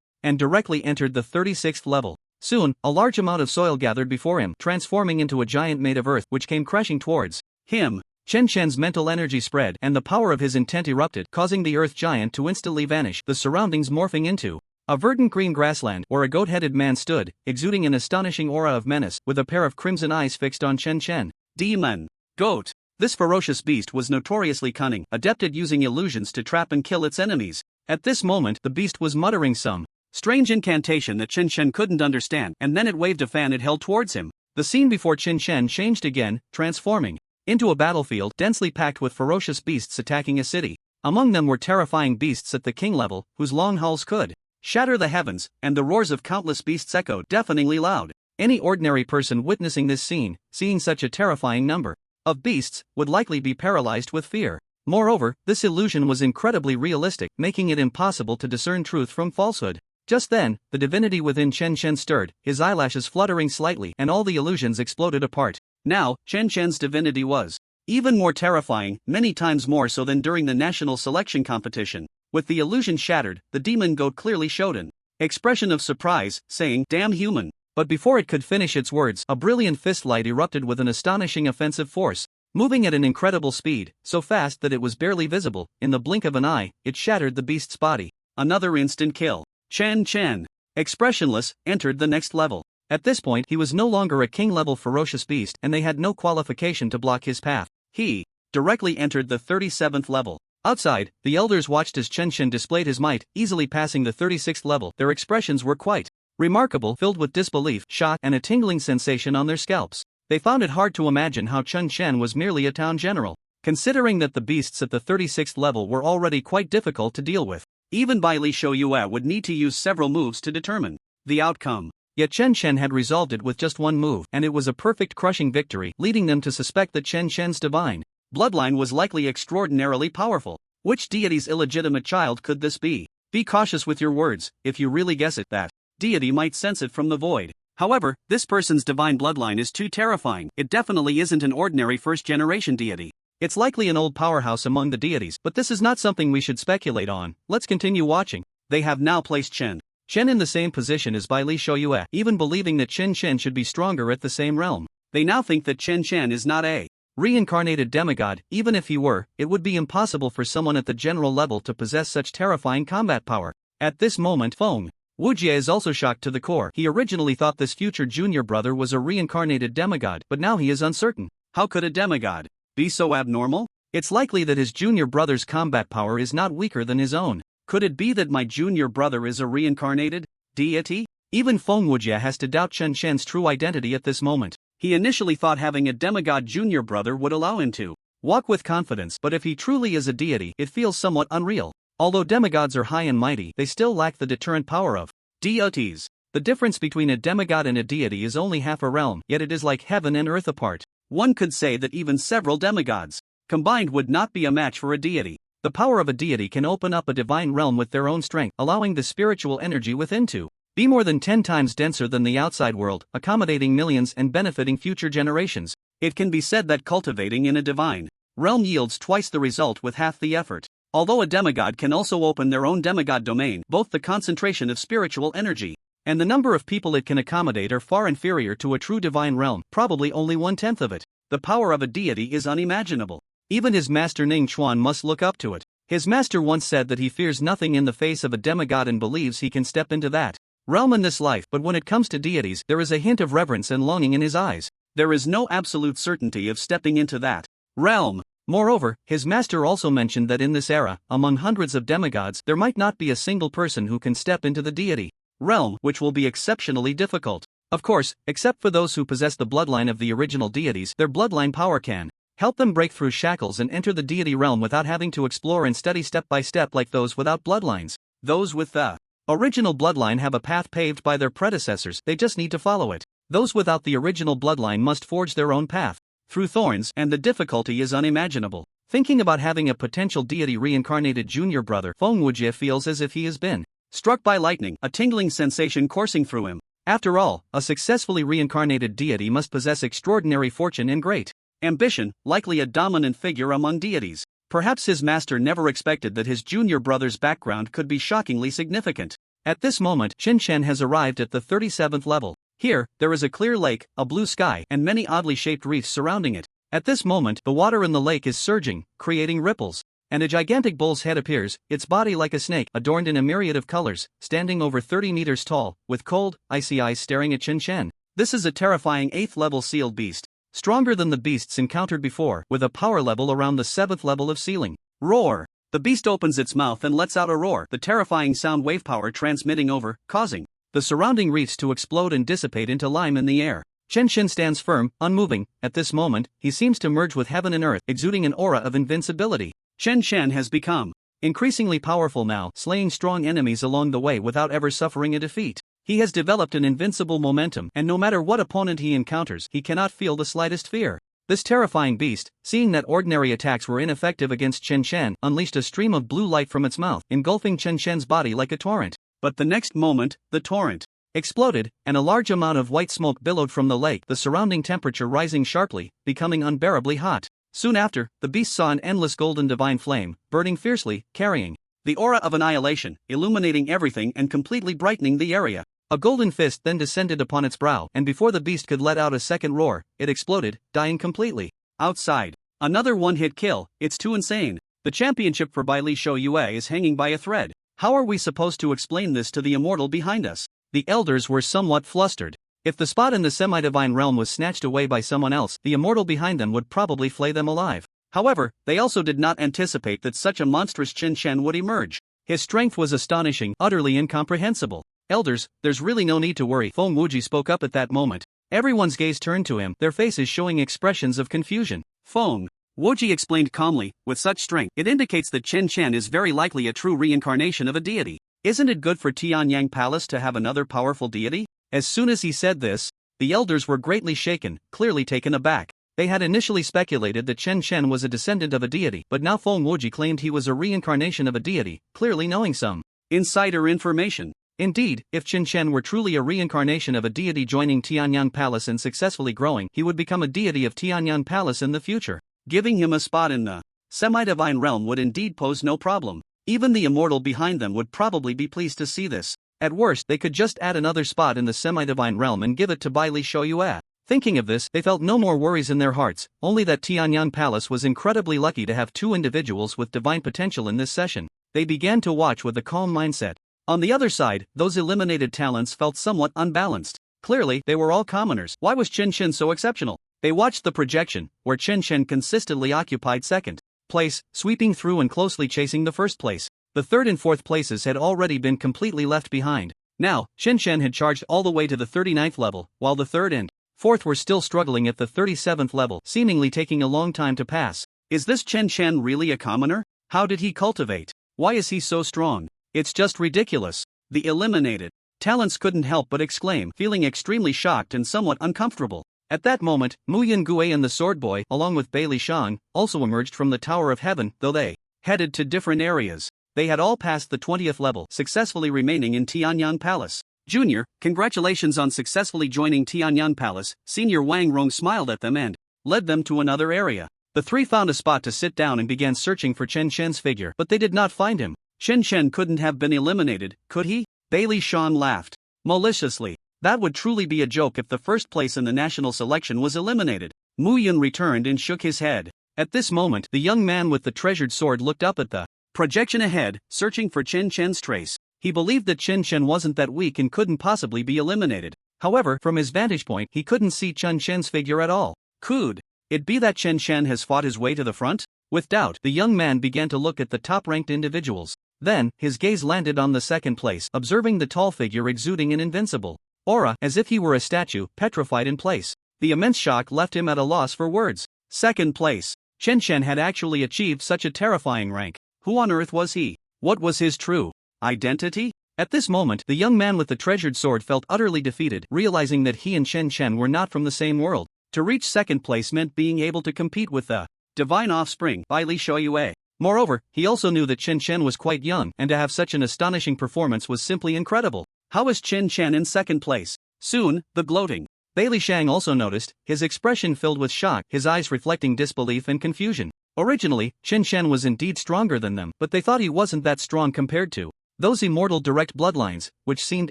and directly entered the 36th level. Soon, a large amount of soil gathered before him, transforming into a giant made of earth which came crashing towards him. Chen Shen's mental energy spread, and the power of his intent erupted, causing the earth giant to instantly vanish, the surroundings morphing into a verdant green grassland, where a goat-headed man stood, exuding an astonishing aura of menace, with a pair of crimson eyes fixed on Chen Shen. Demon. Goat. This ferocious beast was notoriously cunning, adept at using illusions to trap and kill its enemies. At this moment, the beast was muttering some strange incantation that Chen Shen couldn't understand, and then it waved a fan it held towards him. The scene before Chen Shen changed again, transforming into a battlefield densely packed with ferocious beasts attacking a city. Among them were terrifying beasts at the king level, whose long hulls could shatter the heavens, and the roars of countless beasts echoed deafeningly loud. Any ordinary person witnessing this scene, seeing such a terrifying number of beasts, would likely be paralyzed with fear. Moreover, this illusion was incredibly realistic, making it impossible to discern truth from falsehood. Just then, the divinity within Chen Shen stirred, his eyelashes fluttering slightly, and all the illusions exploded apart. Now, Chen Shen's divinity was even more terrifying, many times more so than during the national selection competition. With the illusion shattered, the demon goat clearly showed an expression of surprise, saying, "Damn human." But before it could finish its words, a brilliant fist light erupted with an astonishing offensive force. Moving at an incredible speed, so fast that it was barely visible, in the blink of an eye, it shattered the beast's body. Another instant kill. Chen, expressionless, entered the next level. At this point, he was no longer a king-level ferocious beast, and they had no qualification to block his path. He directly entered the 37th level. Outside, the elders watched as Chen displayed his might, easily passing the 36th level. Their expressions were quite remarkable, filled with disbelief, shock, and a tingling sensation on their scalps. They found it hard to imagine how Chen was merely a town general, considering that the beasts at the 36th level were already quite difficult to deal with. Even Bai Li Shouyue would need to use several moves to determine the outcome. Yet Chen had resolved it with just one move, and it was a perfect crushing victory, leading them to suspect that Chen's divine bloodline was likely extraordinarily powerful. Which deity's illegitimate child could this be? Be cautious with your words. If you really guess it, that deity might sense it from the void. However, this person's divine bloodline is too terrifying. It definitely isn't an ordinary first-generation deity. It's likely an old powerhouse among the deities, but this is not something we should speculate on. Let's continue watching. They have now placed Chen in the same position as Bai Li Shouyue, even believing that Chen should be stronger at the same realm. They now think that Chen is not a reincarnated demigod. Even if he were, it would be impossible for someone at the general level to possess such terrifying combat power. At this moment, Feng Wujie is also shocked to the core. He originally thought this future junior brother was a reincarnated demigod, but now he is uncertain. How could a demigod be so abnormal? It's likely that his junior brother's combat power is not weaker than his own. Could it be that my junior brother is a reincarnated deity? Even Feng Wujie has to doubt Chen's true identity at this moment. He initially thought having a demigod junior brother would allow him to walk with confidence, but if he truly is a deity, it feels somewhat unreal. Although demigods are high and mighty, they still lack the deterrent power of deities. The difference between a demigod and a deity is only half a realm, yet it is like heaven and earth apart. One could say that even several demigods combined would not be a match for a deity. The power of a deity can open up a divine realm with their own strength, allowing the spiritual energy within to be more than 10 times denser than the outside world, accommodating millions and benefiting future generations. It can be said that cultivating in a divine realm yields twice the result with half the effort. Although a demigod can also open their own demigod domain, both the concentration of spiritual energy and the number of people it can accommodate are far inferior to a true divine realm, probably only 1/10 of it. The power of a deity is unimaginable. Even his master Ning Chuan must look up to it. His master once said that he fears nothing in the face of a demigod and believes he can step into that realm in this life, but when it comes to deities, there is a hint of reverence and longing in his eyes. There is no absolute certainty of stepping into that realm. Moreover, his master also mentioned that in this era, among hundreds of demigods, there might not be a single person who can step into the deity realm, which will be exceptionally difficult. Of course, except for those who possess the bloodline of the original deities, their bloodline power can help them break through shackles and enter the deity realm without having to explore and study step by step like those without bloodlines. Those with the original bloodline have a path paved by their predecessors, they just need to follow it. Those without the original bloodline must forge their own path through thorns, and the difficulty is unimaginable. Thinking about having a potential deity reincarnated junior brother, Feng Wujie feels as if he has been struck by lightning, a tingling sensation coursing through him. After all, a successfully reincarnated deity must possess extraordinary fortune and great ambition, likely a dominant figure among deities. Perhaps his master never expected that his junior brother's background could be shockingly significant. At this moment, Chen has arrived at the 37th level. Here, there is a clear lake, a blue sky, and many oddly shaped reefs surrounding it. At this moment, the water in the lake is surging, creating ripples. And a gigantic bull's head appears, its body like a snake, adorned in a myriad of colors, standing over 30 meters tall, with cold, icy eyes staring at Chen. This is a terrifying 8th level sealed beast, stronger than the beasts encountered before, with a power level around the 7th level of ceiling. Roar! The beast opens its mouth and lets out a roar, the terrifying sound wave power transmitting over, causing the surrounding reefs to explode and dissipate into lime in the air. Chen stands firm, unmoving. At this moment, he seems to merge with heaven and earth, exuding an aura of invincibility. Chen has become increasingly powerful now, slaying strong enemies along the way without ever suffering a defeat. He has developed an invincible momentum, and no matter what opponent he encounters, he cannot feel the slightest fear. This terrifying beast, seeing that ordinary attacks were ineffective against Chen, unleashed a stream of blue light from its mouth, engulfing Chen's body like a torrent. But the next moment, the torrent exploded, and a large amount of white smoke billowed from the lake, the surrounding temperature rising sharply, becoming unbearably hot. Soon after, the beast saw an endless golden divine flame, burning fiercely, carrying the aura of annihilation, illuminating everything and completely brightening the area. A golden fist then descended upon its brow, and before the beast could let out a second roar, it exploded, dying completely. Outside. Another one-hit kill. It's too insane. The championship for Bai Li Shou Yue is hanging by a thread. How are we supposed to explain this to the immortal behind us? The elders were somewhat flustered. If the spot in the semi-divine realm was snatched away by someone else, the immortal behind them would probably flay them alive. However, they also did not anticipate that such a monstrous Chen Shen would emerge. His strength was astonishing, utterly incomprehensible. Elders, there's really no need to worry, Feng Wuji spoke up at that moment. Everyone's gaze turned to him, their faces showing expressions of confusion. Feng Wuji explained calmly, with such strength, it indicates that Chen Chen is very likely a true reincarnation of a deity. Isn't it good for Tianyang Palace to have another powerful deity? As soon as he said this, the elders were greatly shaken, clearly taken aback. They had initially speculated that Chen Chen was a descendant of a deity, but now Feng Wuji claimed he was a reincarnation of a deity, clearly knowing some insider information. Indeed, if Chen Chen were truly a reincarnation of a deity joining Tianyang Palace and successfully growing, he would become a deity of Tianyang Palace in the future. Giving him a spot in the semi-divine realm would indeed pose no problem. Even the immortal behind them would probably be pleased to see this. At worst, they could just add another spot in the semi-divine realm and give it to Bai Li Shou Yue. Thinking of this, they felt no more worries in their hearts, only that Tianyang Palace was incredibly lucky to have two individuals with divine potential in this session. They began to watch with a calm mindset. On the other side, those eliminated talents felt somewhat unbalanced. Clearly, they were all commoners. Why was Chen Chen so exceptional? They watched the projection, where Chen Chen consistently occupied second place, sweeping through and closely chasing the first place. The third and fourth places had already been completely left behind. Now, Chen Chen had charged all the way to the 39th level, while the third and fourth were still struggling at the 37th level, seemingly taking a long time to pass. Is this Chen Chen really a commoner? How did he cultivate? Why is he so strong? It's just ridiculous. The eliminated talents couldn't help but exclaim, feeling extremely shocked and somewhat uncomfortable. At that moment, Mu Yin Gui and the Sword Boy, along with Bai Li Shang, also emerged from the Tower of Heaven, though they headed to different areas. They had all passed the 20th level, successfully remaining in Tianyang Palace. Junior, congratulations on successfully joining Tianyang Palace. Senior Wang Rong smiled at them and led them to another area. The three found a spot to sit down and began searching for Chen Chen's figure, but they did not find him. Chen Chen couldn't have been eliminated, could he? Bai Li Shan laughed maliciously. That would truly be a joke if the first place in the national selection was eliminated. Mu Yun returned and shook his head. At this moment, the young man with the treasured sword looked up at the projection ahead, searching for Chen Chen's trace. He believed that Chen Chen wasn't that weak and couldn't possibly be eliminated. However, from his vantage point, he couldn't see Chen Chen's figure at all. Could it be that Chen Chen has fought his way to the front? With doubt, the young man began to look at the top-ranked individuals. Then, his gaze landed on the second place, observing the tall figure exuding an invincible aura, as if he were a statue, petrified in place. The immense shock left him at a loss for words. Second place. Chen Chen had actually achieved such a terrifying rank. Who on earth was he? What was his true identity? At this moment, the young man with the treasured sword felt utterly defeated, realizing that he and Chen Chen were not from the same world. To reach second place meant being able to compete with the divine offspring, Bai Li Shou Yue. Moreover, he also knew that Chen Chen was quite young, and to have such an astonishing performance was simply incredible. How is Chen Chen in second place? Soon, the gloating Bai Li Shang also noticed, his expression filled with shock, his eyes reflecting disbelief and confusion. Originally, Chen Chen was indeed stronger than them, but they thought he wasn't that strong compared to those immortal direct bloodlines, which seemed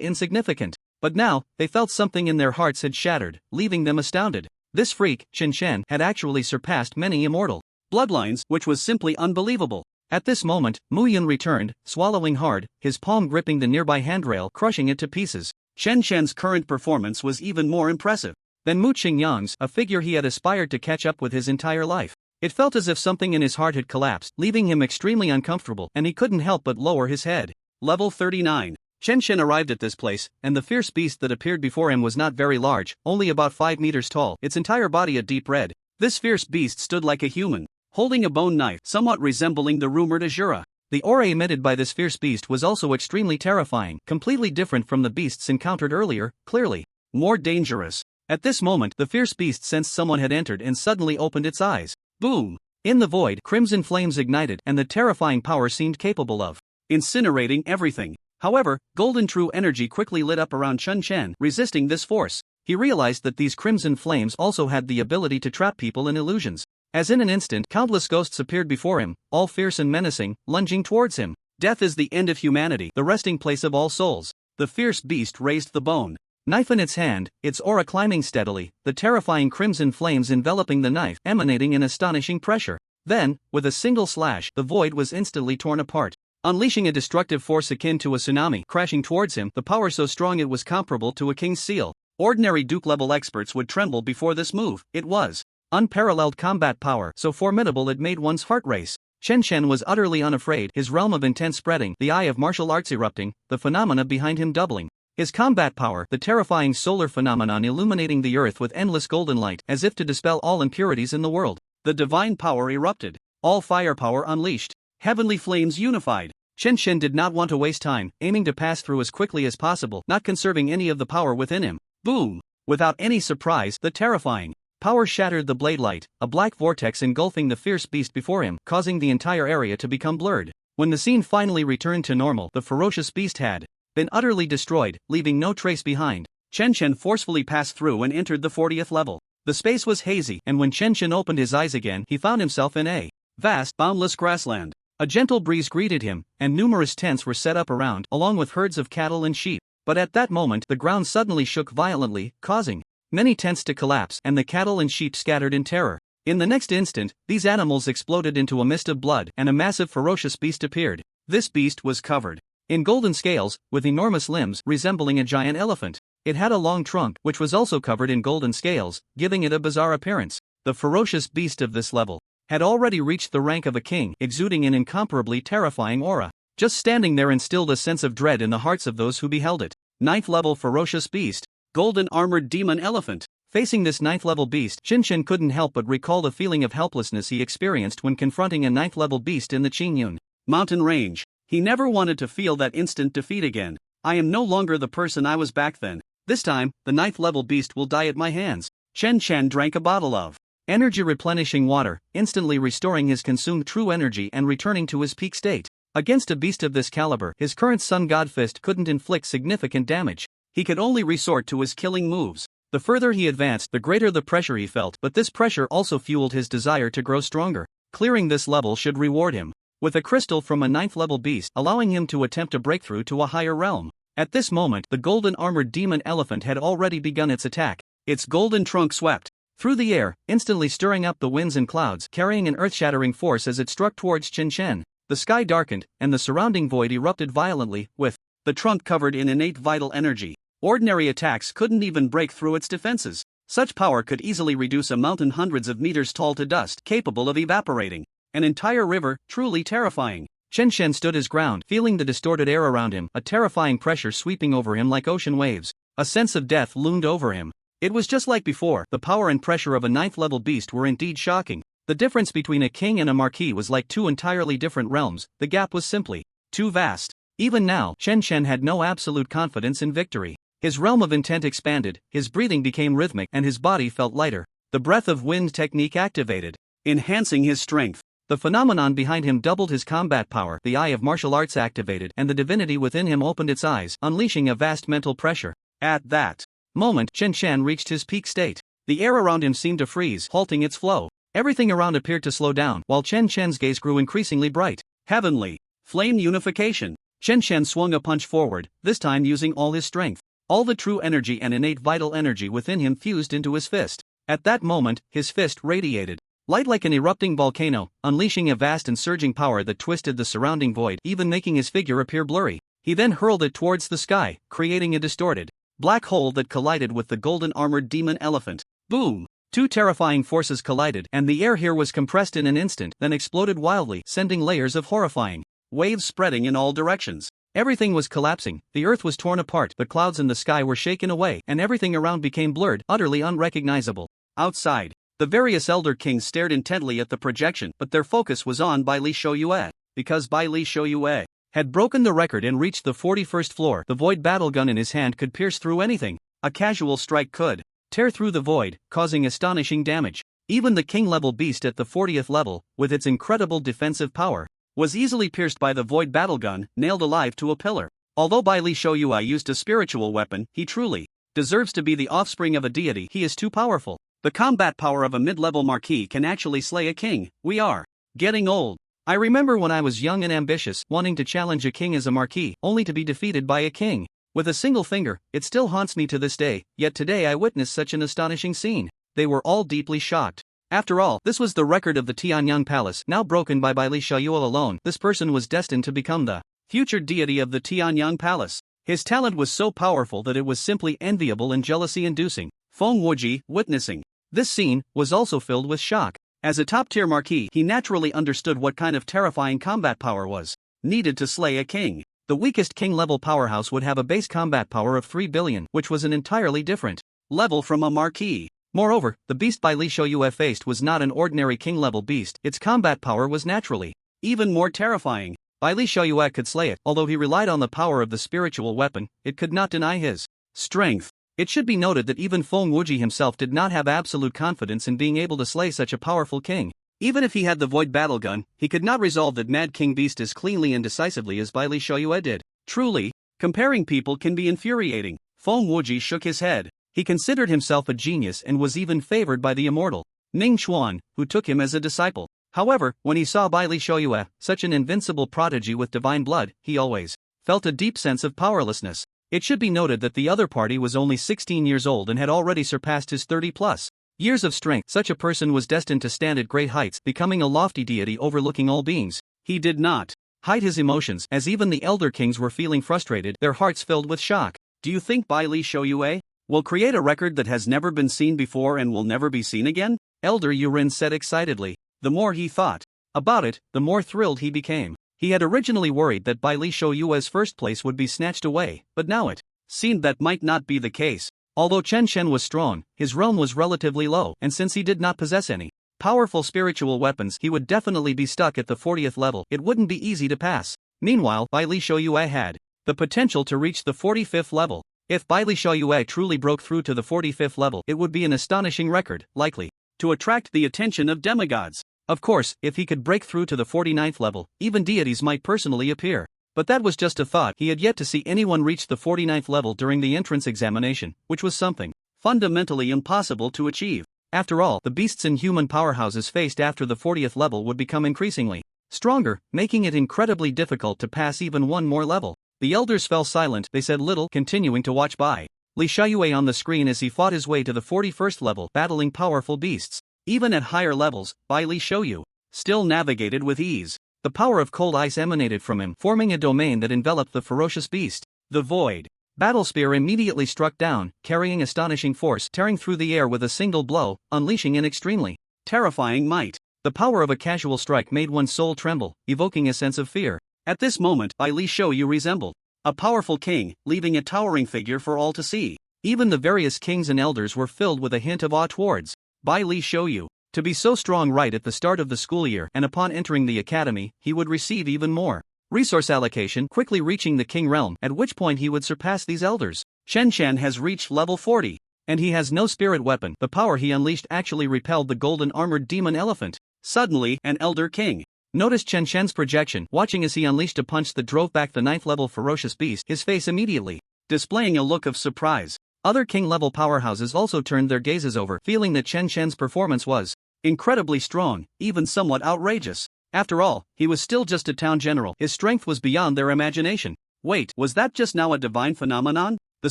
insignificant. But now, they felt something in their hearts had shattered, leaving them astounded. This freak, Chen Chen, had actually surpassed many immortal bloodlines, which was simply unbelievable. At this moment, Mu Yun returned, swallowing hard, his palm gripping the nearby handrail, crushing it to pieces. Chen Chen's current performance was even more impressive than Mu Qingyang's, a figure he had aspired to catch up with his entire life. It felt as if something in his heart had collapsed, leaving him extremely uncomfortable, and he couldn't help but lower his head. Level 39. Chen Chen arrived at this place, and the fierce beast that appeared before him was not very large, only about 5 meters tall, its entire body a deep red. This fierce beast stood like a human, holding a bone knife, somewhat resembling the rumored Azura. The aura emitted by this fierce beast was also extremely terrifying, completely different from the beasts encountered earlier, clearly more dangerous. At this moment, the fierce beast sensed someone had entered and suddenly opened its eyes. Boom! In the void, crimson flames ignited, and the terrifying power seemed capable of incinerating everything. However, golden true energy quickly lit up around Chen Chen, resisting this force. He realized that these crimson flames also had the ability to trap people in illusions. As in an instant, countless ghosts appeared before him, all fierce and menacing, lunging towards him. Death is the end of humanity, the resting place of all souls. The fierce beast raised the bone knife in its hand, its aura climbing steadily, the terrifying crimson flames enveloping the knife, emanating in astonishing pressure. Then, with a single slash, the void was instantly torn apart, unleashing a destructive force akin to a tsunami crashing towards him, the power so strong it was comparable to a king's seal. Ordinary Duke-level experts would tremble before this move. It was unparalleled combat power, so formidable it made one's heart race. Chen Chen was utterly unafraid, his realm of intent spreading, the eye of martial arts erupting, the phenomena behind him doubling. His combat power, the terrifying solar phenomenon illuminating the earth with endless golden light, as if to dispel all impurities in the world. The divine power erupted, all firepower unleashed, heavenly flames unified. Chen Chen did not want to waste time, aiming to pass through as quickly as possible, not conserving any of the power within him. Boom! Without any surprise, the terrifying power shattered the blade light, a black vortex engulfing the fierce beast before him, causing the entire area to become blurred. When the scene finally returned to normal, the ferocious beast had been utterly destroyed, leaving no trace behind. Chen Chen forcefully passed through and entered the 40th level. The space was hazy, and when Chen Chen opened his eyes again, he found himself in a vast, boundless grassland. A gentle breeze greeted him, and numerous tents were set up around, along with herds of cattle and sheep. But at that moment, the ground suddenly shook violently, causing many tents to collapse, and the cattle and sheep scattered in terror. In the next instant, these animals exploded into a mist of blood, and a massive ferocious beast appeared. This beast was covered in golden scales, with enormous limbs resembling a giant elephant. It had a long trunk, which was also covered in golden scales, giving it a bizarre appearance. The ferocious beast of this level had already reached the rank of a king, exuding an incomparably terrifying aura. Just standing there instilled a sense of dread in the hearts of those who beheld it. 9th level ferocious beast, golden armored demon elephant. Facing this 9th level beast, Chen Chen couldn't help but recall the feeling of helplessness he experienced when confronting a 9th level beast in the Qingyun mountain range. He never wanted to feel that instant defeat again. I am no longer the person I was back then. This time, the 9th level beast will die at my hands. Chen Chen drank a bottle of energy replenishing water, instantly restoring his consumed true energy and returning to his peak state. Against a beast of this caliber, his current Sun God Fist couldn't inflict significant damage. He could only resort to his killing moves. The further he advanced, the greater the pressure he felt, but this pressure also fueled his desire to grow stronger. Clearing this level should reward him with a crystal from a 9th level beast, allowing him to attempt a breakthrough to a higher realm. At this moment, the golden armored demon elephant had already begun its attack. Its golden trunk swept through the air, instantly stirring up the winds and clouds, carrying an earth-shattering force as it struck towards Chen Chen. The sky darkened, and the surrounding void erupted violently, with the trunk covered in innate vital energy. Ordinary attacks couldn't even break through its defenses. Such power could easily reduce a mountain hundreds of meters tall to dust, capable of evaporating an entire river. Truly terrifying. Chen Chen stood his ground, feeling the distorted air around him, a terrifying pressure sweeping over him like ocean waves. A sense of death loomed over him. It was just like before. The power and pressure of a 9th level beast were indeed shocking. The difference between a king and a marquis was like two entirely different realms. The gap was simply too vast. Even now, Chen Chen had no absolute confidence in victory. His realm of intent expanded, his breathing became rhythmic, and his body felt lighter. The breath of wind technique activated, enhancing his strength. The phenomenon behind him doubled his combat power, the eye of martial arts activated, and the divinity within him opened its eyes, unleashing a vast mental pressure. At that moment, Chen Chen reached his peak state. The air around him seemed to freeze, halting its flow. Everything around appeared to slow down, while Chen Chen's gaze grew increasingly bright. Heavenly flame unification. Chen Chen swung a punch forward, this time using all his strength. All the true energy and innate vital energy within him fused into his fist. At that moment, his fist radiated light like an erupting volcano, unleashing a vast and surging power that twisted the surrounding void, even making his figure appear blurry. He then hurled it towards the sky, creating a distorted black hole that collided with the golden armored demon elephant. Boom! Two terrifying forces collided, and the air here was compressed in an instant, then exploded wildly, sending layers of horrifying waves spreading in all directions. Everything was collapsing, the earth was torn apart, the clouds in the sky were shaken away, and everything around became blurred, utterly unrecognizable. Outside, the various elder kings stared intently at the projection, but their focus was on Bai Li Shouyue. Because Bai Li Shouyue had broken the record and reached the 41st floor, the void battle gun in his hand could pierce through anything. A casual strike could tear through the void, causing astonishing damage. Even the king-level beast at the 40th level, with its incredible defensive power, was easily pierced by the void battle gun, nailed alive to a pillar. Although Bai Li Shouyue used a spiritual weapon, he truly deserves to be the offspring of a deity. He is too powerful. The combat power of a mid-level marquis can actually slay a king. We are getting old. I remember when I was young and ambitious, wanting to challenge a king as a marquis, only to be defeated by a king. With a single finger, it still haunts me to this day, yet today I witnessed such an astonishing scene. They were all deeply shocked. After all, this was the record of the Tianyang Palace, now broken by Li Xiaoyue alone. This person was destined to become the future deity of the Tianyang Palace. His talent was so powerful that it was simply enviable and jealousy-inducing. Feng Wuji, witnessing this scene, was also filled with shock. As a top-tier marquis, he naturally understood what kind of terrifying combat power was needed to slay a king. The weakest king-level powerhouse would have a base combat power of 3 billion, which was an entirely different level from a marquis. Moreover, the beast Li Xiaoyue faced was not an ordinary king-level beast. Its combat power was naturally even more terrifying. Li Xiaoyue could slay it. Although he relied on the power of the spiritual weapon, it could not deny his strength. It should be noted that even Feng Wuji himself did not have absolute confidence in being able to slay such a powerful king. Even if he had the void battle gun, he could not resolve that Mad King Beast as cleanly and decisively as Li Xiaoyue did. Truly, comparing people can be infuriating. Feng Wuji shook his head. He considered himself a genius and was even favored by the immortal Ning Xuan, who took him as a disciple. However, when he saw Li Xiaoyue, such an invincible prodigy with divine blood, he always felt a deep sense of powerlessness. It should be noted that the other party was only 16 years old and had already surpassed his 30+ years of strength. Such a person was destined to stand at great heights, becoming a lofty deity overlooking all beings. He did not hide his emotions, as even the elder kings were feeling frustrated, their hearts filled with shock. Do you think Li Xiaoyue will create a record that has never been seen before and will never be seen again? Elder Yurin said excitedly. The more he thought about it, the more thrilled he became. He had originally worried that Li Xiaoyue's first place would be snatched away, but now it seemed that might not be the case. Although Chen Shen was strong, his realm was relatively low, and since he did not possess any powerful spiritual weapons, he would definitely be stuck at the 40th level. It wouldn't be easy to pass. Meanwhile, Li Xiaoyue had the potential to reach the 45th level. If Li Xiaoyue truly broke through to the 45th level, it would be an astonishing record, likely to attract the attention of demigods. Of course, if he could break through to the 49th level, even deities might personally appear. But that was just a thought. He had yet to see anyone reach the 49th level during the entrance examination, which was something fundamentally impossible to achieve. After all, the beasts and human powerhouses faced after the 40th level would become increasingly stronger, making it incredibly difficult to pass even one more level. The elders fell silent. They said little, continuing to watch Li Xiaoyue on the screen as he fought his way to the 41st level, battling powerful beasts. Even at higher levels, Li Xiaoyue still navigated with ease. The power of cold ice emanated from him, forming a domain that enveloped the ferocious beast. The void battle spear immediately struck down, carrying astonishing force, tearing through the air with a single blow, unleashing an extremely terrifying might. The power of a casual strike made one's soul tremble, evoking a sense of fear. At this moment, Li Xiaoyue resembled a powerful king, leaving a towering figure for all to see. Even the various kings and elders were filled with a hint of awe towards Li Xiaoyue. To be so strong right at the start of the school year, and upon entering the academy, he would receive even more resource allocation, quickly reaching the king realm, at which point he would surpass these elders. Chen Shen has reached level 40, and he has no spirit weapon. The power he unleashed actually repelled the golden armored demon elephant. Suddenly, an elder king noticed Chen Shen's projection, watching as he unleashed a punch that drove back the 9th level ferocious beast, his face immediately displaying a look of surprise. Other king-level powerhouses also turned their gazes over, feeling that Chen Shen's performance was incredibly strong, even somewhat outrageous. After all, he was still just a town general. His strength was beyond their imagination. Wait, was that just now a divine phenomenon? The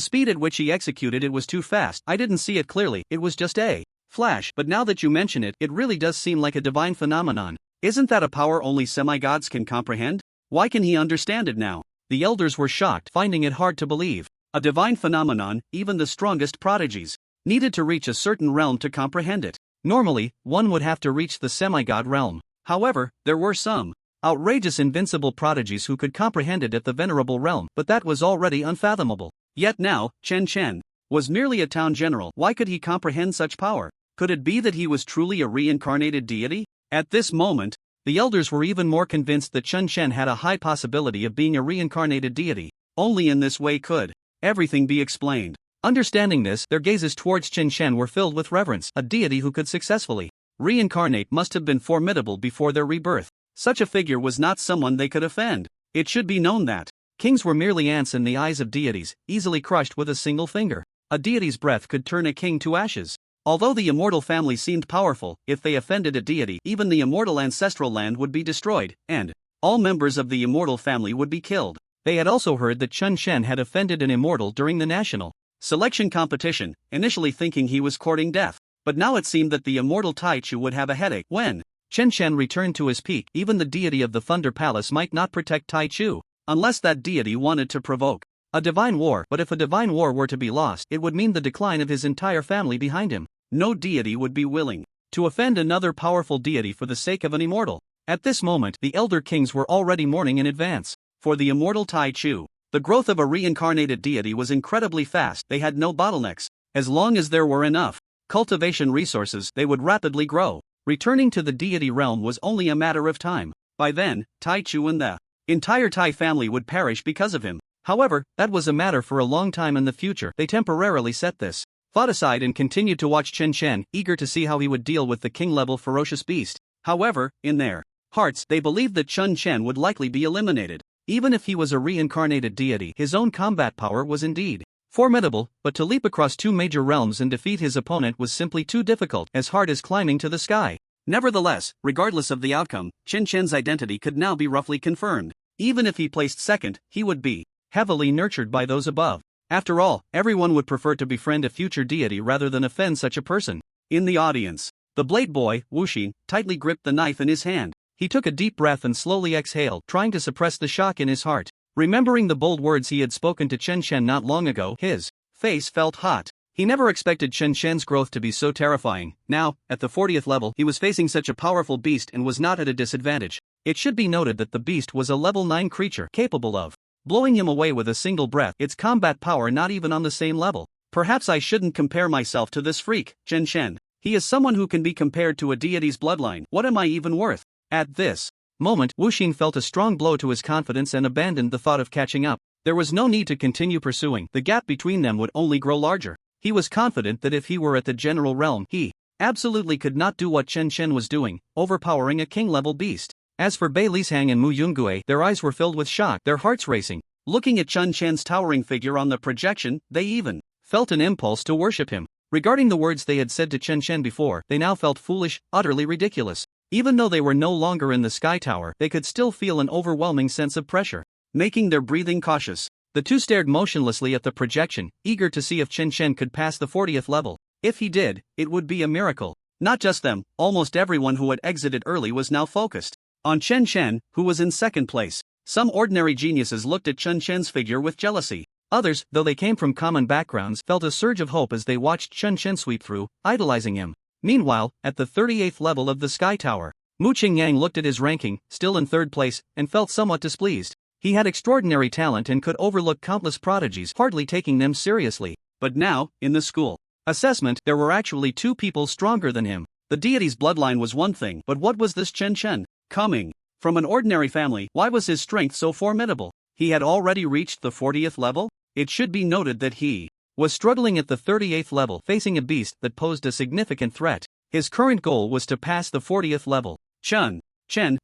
speed at which he executed it was too fast. I didn't see it clearly. It was just a flash, but now that you mention it, it really does seem like a divine phenomenon. Isn't that a power only semi-gods can comprehend? Why can he understand it now? The elders were shocked, finding it hard to believe. A divine phenomenon, even the strongest prodigies needed to reach a certain realm to comprehend it. Normally, one would have to reach the semi-god realm. However, there were some outrageous invincible prodigies who could comprehend it at the venerable realm, but that was already unfathomable. Yet now, Chen Shen was merely a town general. Why could he comprehend such power? Could it be that he was truly a reincarnated deity? At this moment, the elders were even more convinced that Chen Shen had a high possibility of being a reincarnated deity. Only in this way could everything be explained. Understanding this, their gazes towards Chen Shen were filled with reverence. A deity who could successfully reincarnate must have been formidable before their rebirth. Such a figure was not someone they could offend. It should be known that kings were merely ants in the eyes of deities, easily crushed with a single finger. A deity's breath could turn a king to ashes. Although the immortal family seemed powerful, if they offended a deity, even the immortal ancestral land would be destroyed, and all members of the immortal family would be killed. They had also heard that Chen Shen had offended an immortal during the national selection competition, initially thinking he was courting death. But now it seemed that the immortal Taichu would have a headache when Chen Shen returned to his peak. Even the deity of the Thunder Palace might not protect Taichu, unless that deity wanted to provoke a divine war. But if a divine war were to be lost, it would mean the decline of his entire family behind him. No deity would be willing to offend another powerful deity for the sake of an immortal. At this moment, the elder kings were already mourning in advance for the immortal Taichu. The growth of a reincarnated deity was incredibly fast. They had no bottlenecks. As long as there were enough cultivation resources, they would rapidly grow. Returning to the deity realm was only a matter of time. By then, Taichu and the entire Tai family would perish because of him. However, that was a matter for a long time in the future. They temporarily set this thought aside and continued to watch Chen Shen, eager to see how he would deal with the king-level ferocious beast. However, in their hearts, they believed that Chen Shen would likely be eliminated. Even if he was a reincarnated deity, his own combat power was indeed formidable, but to leap across two major realms and defeat his opponent was simply too difficult, as hard as climbing to the sky. Nevertheless, regardless of the outcome, Chen Shen's identity could now be roughly confirmed. Even if he placed second, he would be heavily nurtured by those above. After all, everyone would prefer to befriend a future deity rather than offend such a person. In the audience, the blade boy, Wuxi, tightly gripped the knife in his hand. He took a deep breath and slowly exhaled, trying to suppress the shock in his heart. Remembering the bold words he had spoken to Chen Shen not long ago, his face felt hot. He never expected Chen Shen's growth to be so terrifying. Now, at the 40th level, he was facing such a powerful beast and was not at a disadvantage. It should be noted that the beast was a level 9 creature capable of blowing him away with a single breath, its combat power not even on the same level. Perhaps I shouldn't compare myself to this freak, Chen Shen. He is someone who can be compared to a deity's bloodline. What am I even worth? At this moment, Wuxing felt a strong blow to his confidence and abandoned the thought of catching up. There was no need to continue pursuing. The gap between them would only grow larger. He was confident that if he were at the general realm, he absolutely could not do what Chen Shen was doing, overpowering a king-level beast. As for Bei Lishang and Mu Yungue, their eyes were filled with shock, their hearts racing. Looking at Chen Shen's towering figure on the projection, they even felt an impulse to worship him. Regarding the words they had said to Chen Shen before, they now felt foolish, utterly ridiculous. Even though they were no longer in the Sky Tower, they could still feel an overwhelming sense of pressure, making their breathing cautious. The two stared motionlessly at the projection, eager to see if Chen Shen could pass the 40th level. If he did, it would be a miracle. Not just them, almost everyone who had exited early was now focused on Chen Shen, who was in second place. Some ordinary geniuses looked at Chen Shen's figure with jealousy. Others, though they came from common backgrounds, felt a surge of hope as they watched Chen Shen sweep through, idolizing him. Meanwhile, at the 38th level of the Sky Tower, Mu Qingyang looked at his ranking, still in third place, and felt somewhat displeased. He had extraordinary talent and could overlook countless prodigies, hardly taking them seriously. But now, in the school assessment, there were actually two people stronger than him. The deity's bloodline was one thing, but what was this Chen Shen? Coming from an ordinary family, why was his strength so formidable? He had already reached the 40th level? It should be noted that he was struggling at the 38th level, facing a beast that posed a significant threat. His current goal was to pass the 40th level. Chen,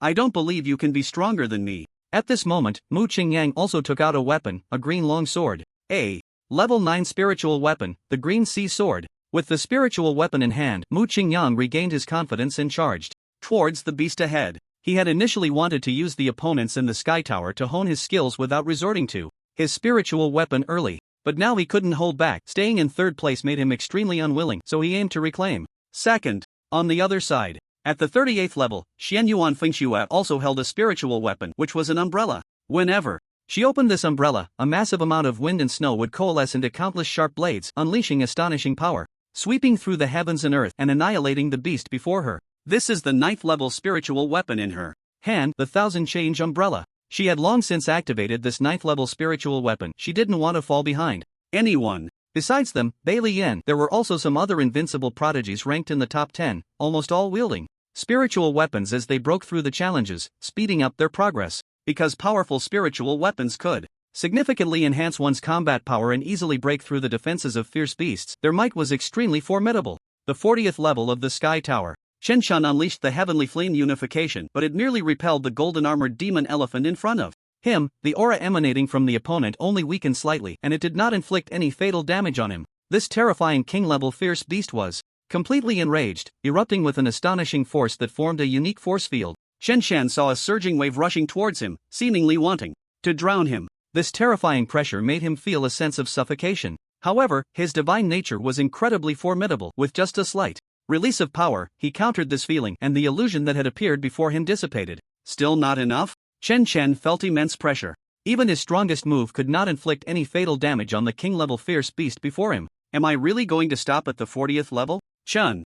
I don't believe you can be stronger than me. At this moment, Mu Qingyang also took out a weapon, a green long sword. A level 9 spiritual weapon, the green sea sword. With the spiritual weapon in hand, Mu Qingyang regained his confidence and charged towards the beast ahead. He had initially wanted to use the opponents in the Sky Tower to hone his skills without resorting to his spiritual weapon early. But now he couldn't hold back. Staying in third place made him extremely unwilling, so he aimed to reclaim second. On the other side, at the 38th level, Xian Yuan Fengxue also held a spiritual weapon, which was an umbrella. Whenever she opened this umbrella, a massive amount of wind and snow would coalesce into countless sharp blades, unleashing astonishing power, sweeping through the heavens and earth and annihilating the beast before her. This is the 9th level spiritual weapon in her hand, the Thousand Change Umbrella. She had long since activated this 9th level spiritual weapon. She didn't want to fall behind anyone. Besides them, Bei Lian, there were also some other invincible prodigies ranked in the top 10, almost all wielding spiritual weapons as they broke through the challenges, speeding up their progress. Because powerful spiritual weapons could significantly enhance one's combat power and easily break through the defenses of fierce beasts, their might was extremely formidable. The 40th level of the Sky Tower. Chen Shen unleashed the heavenly flame unification, but it merely repelled the golden-armored demon elephant in front of him. The aura emanating from the opponent only weakened slightly, and it did not inflict any fatal damage on him. This terrifying king-level fierce beast was completely enraged, erupting with an astonishing force that formed a unique force field. Chen Shen saw a surging wave rushing towards him, seemingly wanting to drown him. This terrifying pressure made him feel a sense of suffocation. However, his divine nature was incredibly formidable. With just a slight release of power, he countered this feeling, and the illusion that had appeared before him dissipated. Still not enough? Chen Chen felt immense pressure. Even his strongest move could not inflict any fatal damage on the king-level fierce beast before him. Am I really going to stop at the 40th level? Chen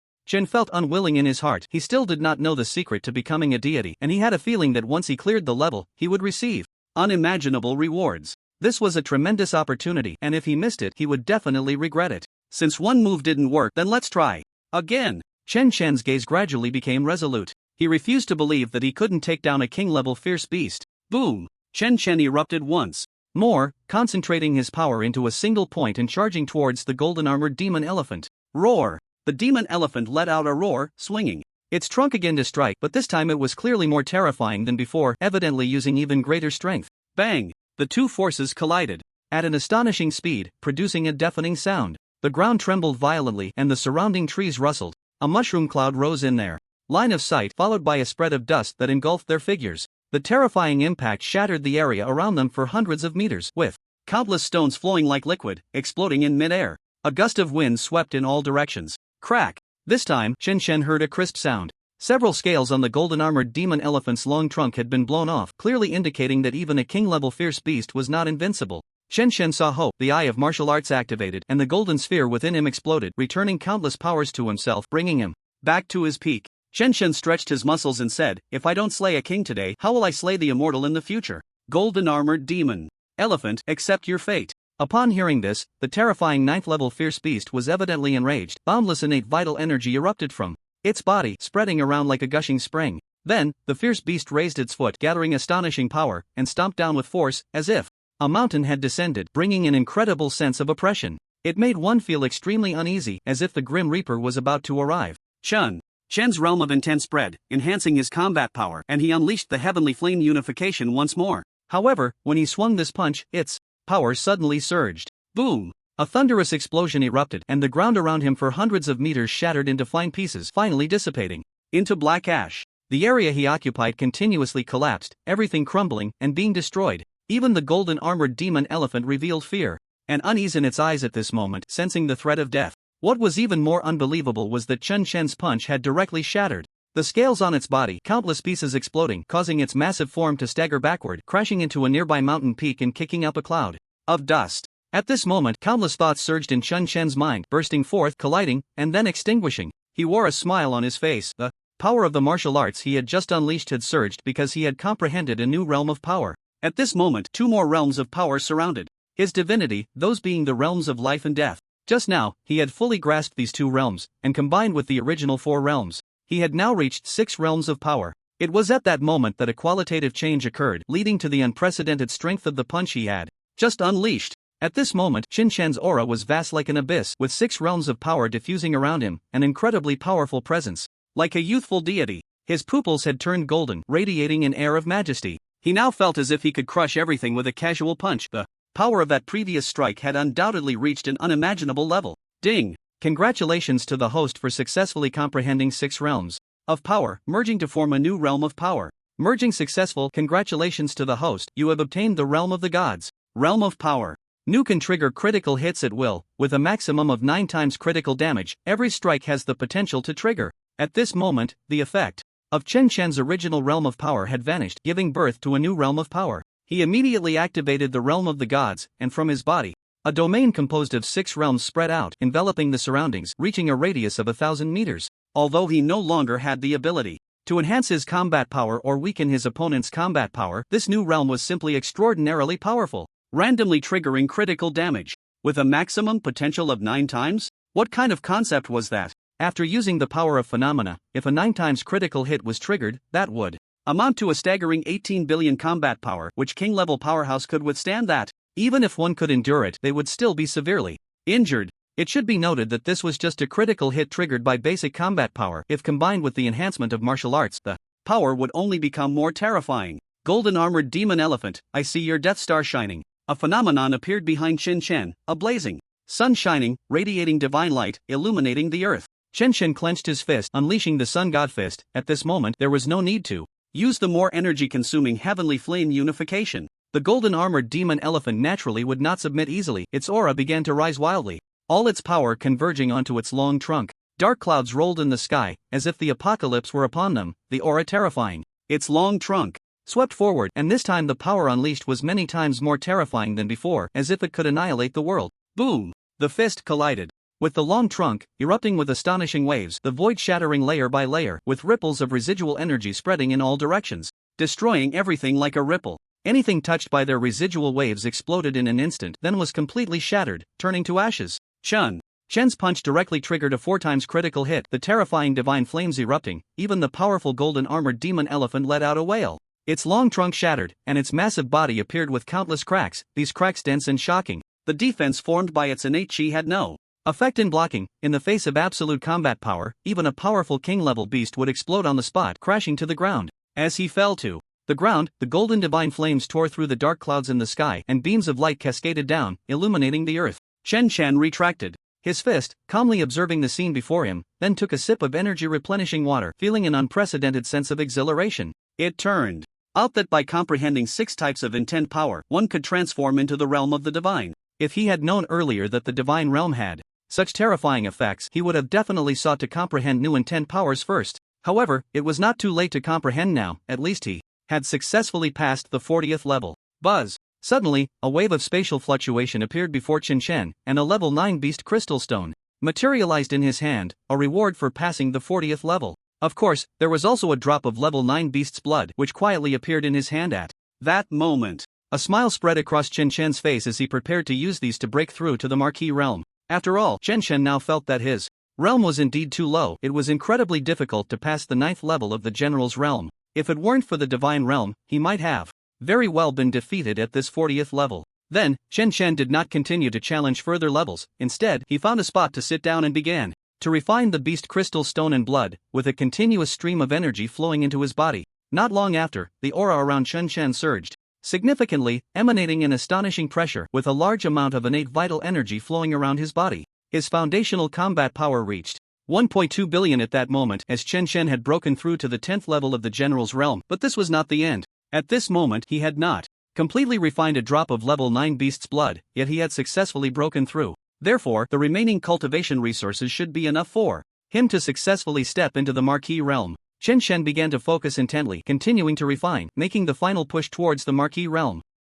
felt unwilling in his heart. He still did not know the secret to becoming a deity, and he had a feeling that once he cleared the level, he would receive unimaginable rewards. This was a tremendous opportunity, and if he missed it, he would definitely regret it. Since one move didn't work, then let's try again. Chen Chen's gaze gradually became resolute. He refused to believe that he couldn't take down a king-level fierce beast. Boom! Chen Chen erupted once more, concentrating his power into a single point and charging towards the golden-armored demon elephant. Roar! The demon elephant let out a roar, swinging its trunk again to strike, but this time it was clearly more terrifying than before, evidently using even greater strength. Bang! The two forces collided at an astonishing speed, producing a deafening sound. The ground trembled violently and the surrounding trees rustled. A mushroom cloud rose in their line of sight, followed by a spread of dust that engulfed their figures. The terrifying impact shattered the area around them for hundreds of meters, with countless stones flowing like liquid, exploding in mid-air. A gust of wind swept in all directions. Crack! This time, Chen Chen heard a crisp sound. Several scales on the golden-armored demon elephant's long trunk had been blown off, clearly indicating that even a king-level fierce beast was not invincible. Chen Chen saw hope. The eye of martial arts activated, and the golden sphere within him exploded, returning countless powers to himself, bringing him back to his peak. Chen Chen stretched his muscles and said, "If I don't slay a king today, how will I slay the immortal in the future? Golden-armored demon elephant, accept your fate." Upon hearing this, the terrifying 9th-level fierce beast was evidently enraged. Boundless innate vital energy erupted from its body, spreading around like a gushing spring. Then, the fierce beast raised its foot, gathering astonishing power, and stomped down with force, as if a mountain had descended, bringing an incredible sense of oppression. It made one feel extremely uneasy, as if the Grim Reaper was about to arrive. Chen's realm of intent spread, enhancing his combat power, and he unleashed the heavenly flame unification once more. However, when he swung this punch, its power suddenly surged. Boom! A thunderous explosion erupted, and the ground around him for hundreds of meters shattered into fine pieces, finally dissipating into black ash. The area he occupied continuously collapsed, everything crumbling and being destroyed. Even the golden-armored demon elephant revealed fear and unease in its eyes at this moment, sensing the threat of death. What was even more unbelievable was that Chen Chen's punch had directly shattered the scales on its body, countless pieces exploding, causing its massive form to stagger backward, crashing into a nearby mountain peak and kicking up a cloud of dust. At this moment, countless thoughts surged in Chen Chen's mind, bursting forth, colliding, and then extinguishing. He wore a smile on his face. The power of the martial arts he had just unleashed had surged because he had comprehended a new realm of power. At this moment, two more realms of power surrounded his divinity, those being the realms of life and death. Just now, he had fully grasped these two realms, and combined with the original 4 realms, he had now reached 6 realms of power. It was at that moment that a qualitative change occurred, leading to the unprecedented strength of the punch he had just unleashed. At this moment, Chen Chen's aura was vast like an abyss, with 6 realms of power diffusing around him, an incredibly powerful presence. Like a youthful deity, his pupils had turned golden, radiating an air of majesty. He now felt as if he could crush everything with a casual punch. The power of that previous strike had undoubtedly reached an unimaginable level. Ding! Congratulations to the host for successfully comprehending 6 realms of power, merging to form a new realm of power. Merging successful. Congratulations to the host, you have obtained the realm of the gods. Realm of power. Nu can trigger critical hits at will, with a maximum of 9 times critical damage. Every strike has the potential to trigger. At this moment, the effect of Chen Chen's original realm of power had vanished, giving birth to a new realm of power. He immediately activated the realm of the gods, and from his body, a domain composed of 6 realms spread out, enveloping the surroundings, reaching a radius of 1,000 meters. Although he no longer had the ability to enhance his combat power or weaken his opponent's combat power, this new realm was simply extraordinarily powerful, randomly triggering critical damage, with a maximum potential of 9 times? What kind of concept was that? After using the power of phenomena, if a 9 times critical hit was triggered, that would amount to a staggering 18 billion combat power. Which king-level powerhouse could withstand that? Even if one could endure it, they would still be severely injured. It should be noted that this was just a critical hit triggered by basic combat power. If combined with the enhancement of martial arts, the power would only become more terrifying. Golden-armored demon elephant, I see your Death Star shining. A phenomenon appeared behind Chen Chen, a blazing sun shining, radiating divine light, illuminating the earth. Chen Chen clenched his fist, unleashing the Sun God Fist. At this moment, there was no need to use the more energy-consuming heavenly flame unification. The golden-armored demon elephant naturally would not submit easily. Its aura began to rise wildly, all its power converging onto its long trunk. Dark clouds rolled in the sky, as if the apocalypse were upon them, the aura terrifying. Its long trunk swept forward, and this time the power unleashed was many times more terrifying than before, as if it could annihilate the world. Boom! The fist collided with the long trunk, erupting with astonishing waves, the void shattering layer by layer, with ripples of residual energy spreading in all directions, destroying everything like a ripple. Anything touched by their residual waves exploded in an instant, then was completely shattered, turning to ashes. Chen's punch directly triggered a 4 times critical hit, the terrifying divine flames erupting. Even the powerful golden-armored demon elephant let out a wail. Its long trunk shattered, and its massive body appeared with countless cracks, these cracks dense and shocking. The defense formed by its innate chi had no effect in blocking. In the face of absolute combat power, even a powerful king-level beast would explode on the spot, crashing to the ground. As he fell to the ground, the golden divine flames tore through the dark clouds in the sky, and beams of light cascaded down, illuminating the earth. Chen retracted his fist, calmly observing the scene before him, then took a sip of energy-replenishing water, feeling an unprecedented sense of exhilaration. It turned out that by comprehending 6 types of intent power, one could transform into the realm of the divine. If he had known earlier that the divine realm had such terrifying effects, he would have definitely sought to comprehend new intent powers first. However, it was not too late to comprehend now. At least he had successfully passed the 40th level. Buzz! Suddenly, a wave of spatial fluctuation appeared before Chen, and a level 9 beast crystal stone materialized in his hand, a reward for passing the 40th level. Of course, there was also a drop of level 9 beast's blood, which quietly appeared in his hand at that moment. A smile spread across Chen's face as he prepared to use these to break through to the Marquis realm. After all, Chen now felt that his realm was indeed too low. It was incredibly difficult to pass the 9th level of the general's realm. If it weren't for the divine realm, he might have very well been defeated at this 40th level. Then, Chen did not continue to challenge further levels. Instead, he found a spot to sit down and began to refine the beast crystal stone in blood, with a continuous stream of energy flowing into his body. Not long after, the aura around Chen surged significantly, emanating an astonishing pressure, with a large amount of innate vital energy flowing around his body. His foundational combat power reached 1.2 billion at that moment, as Chen had broken through to the 10th level of the general's realm. But this was not the end. At this moment, he had not completely refined a drop of level 9 beast's blood, yet he had successfully broken through. Therefore, the remaining cultivation resources should be enough for him to successfully step into the Marquis realm. Chen began to focus intently, continuing to refine, making the final push towards the Marquis realm.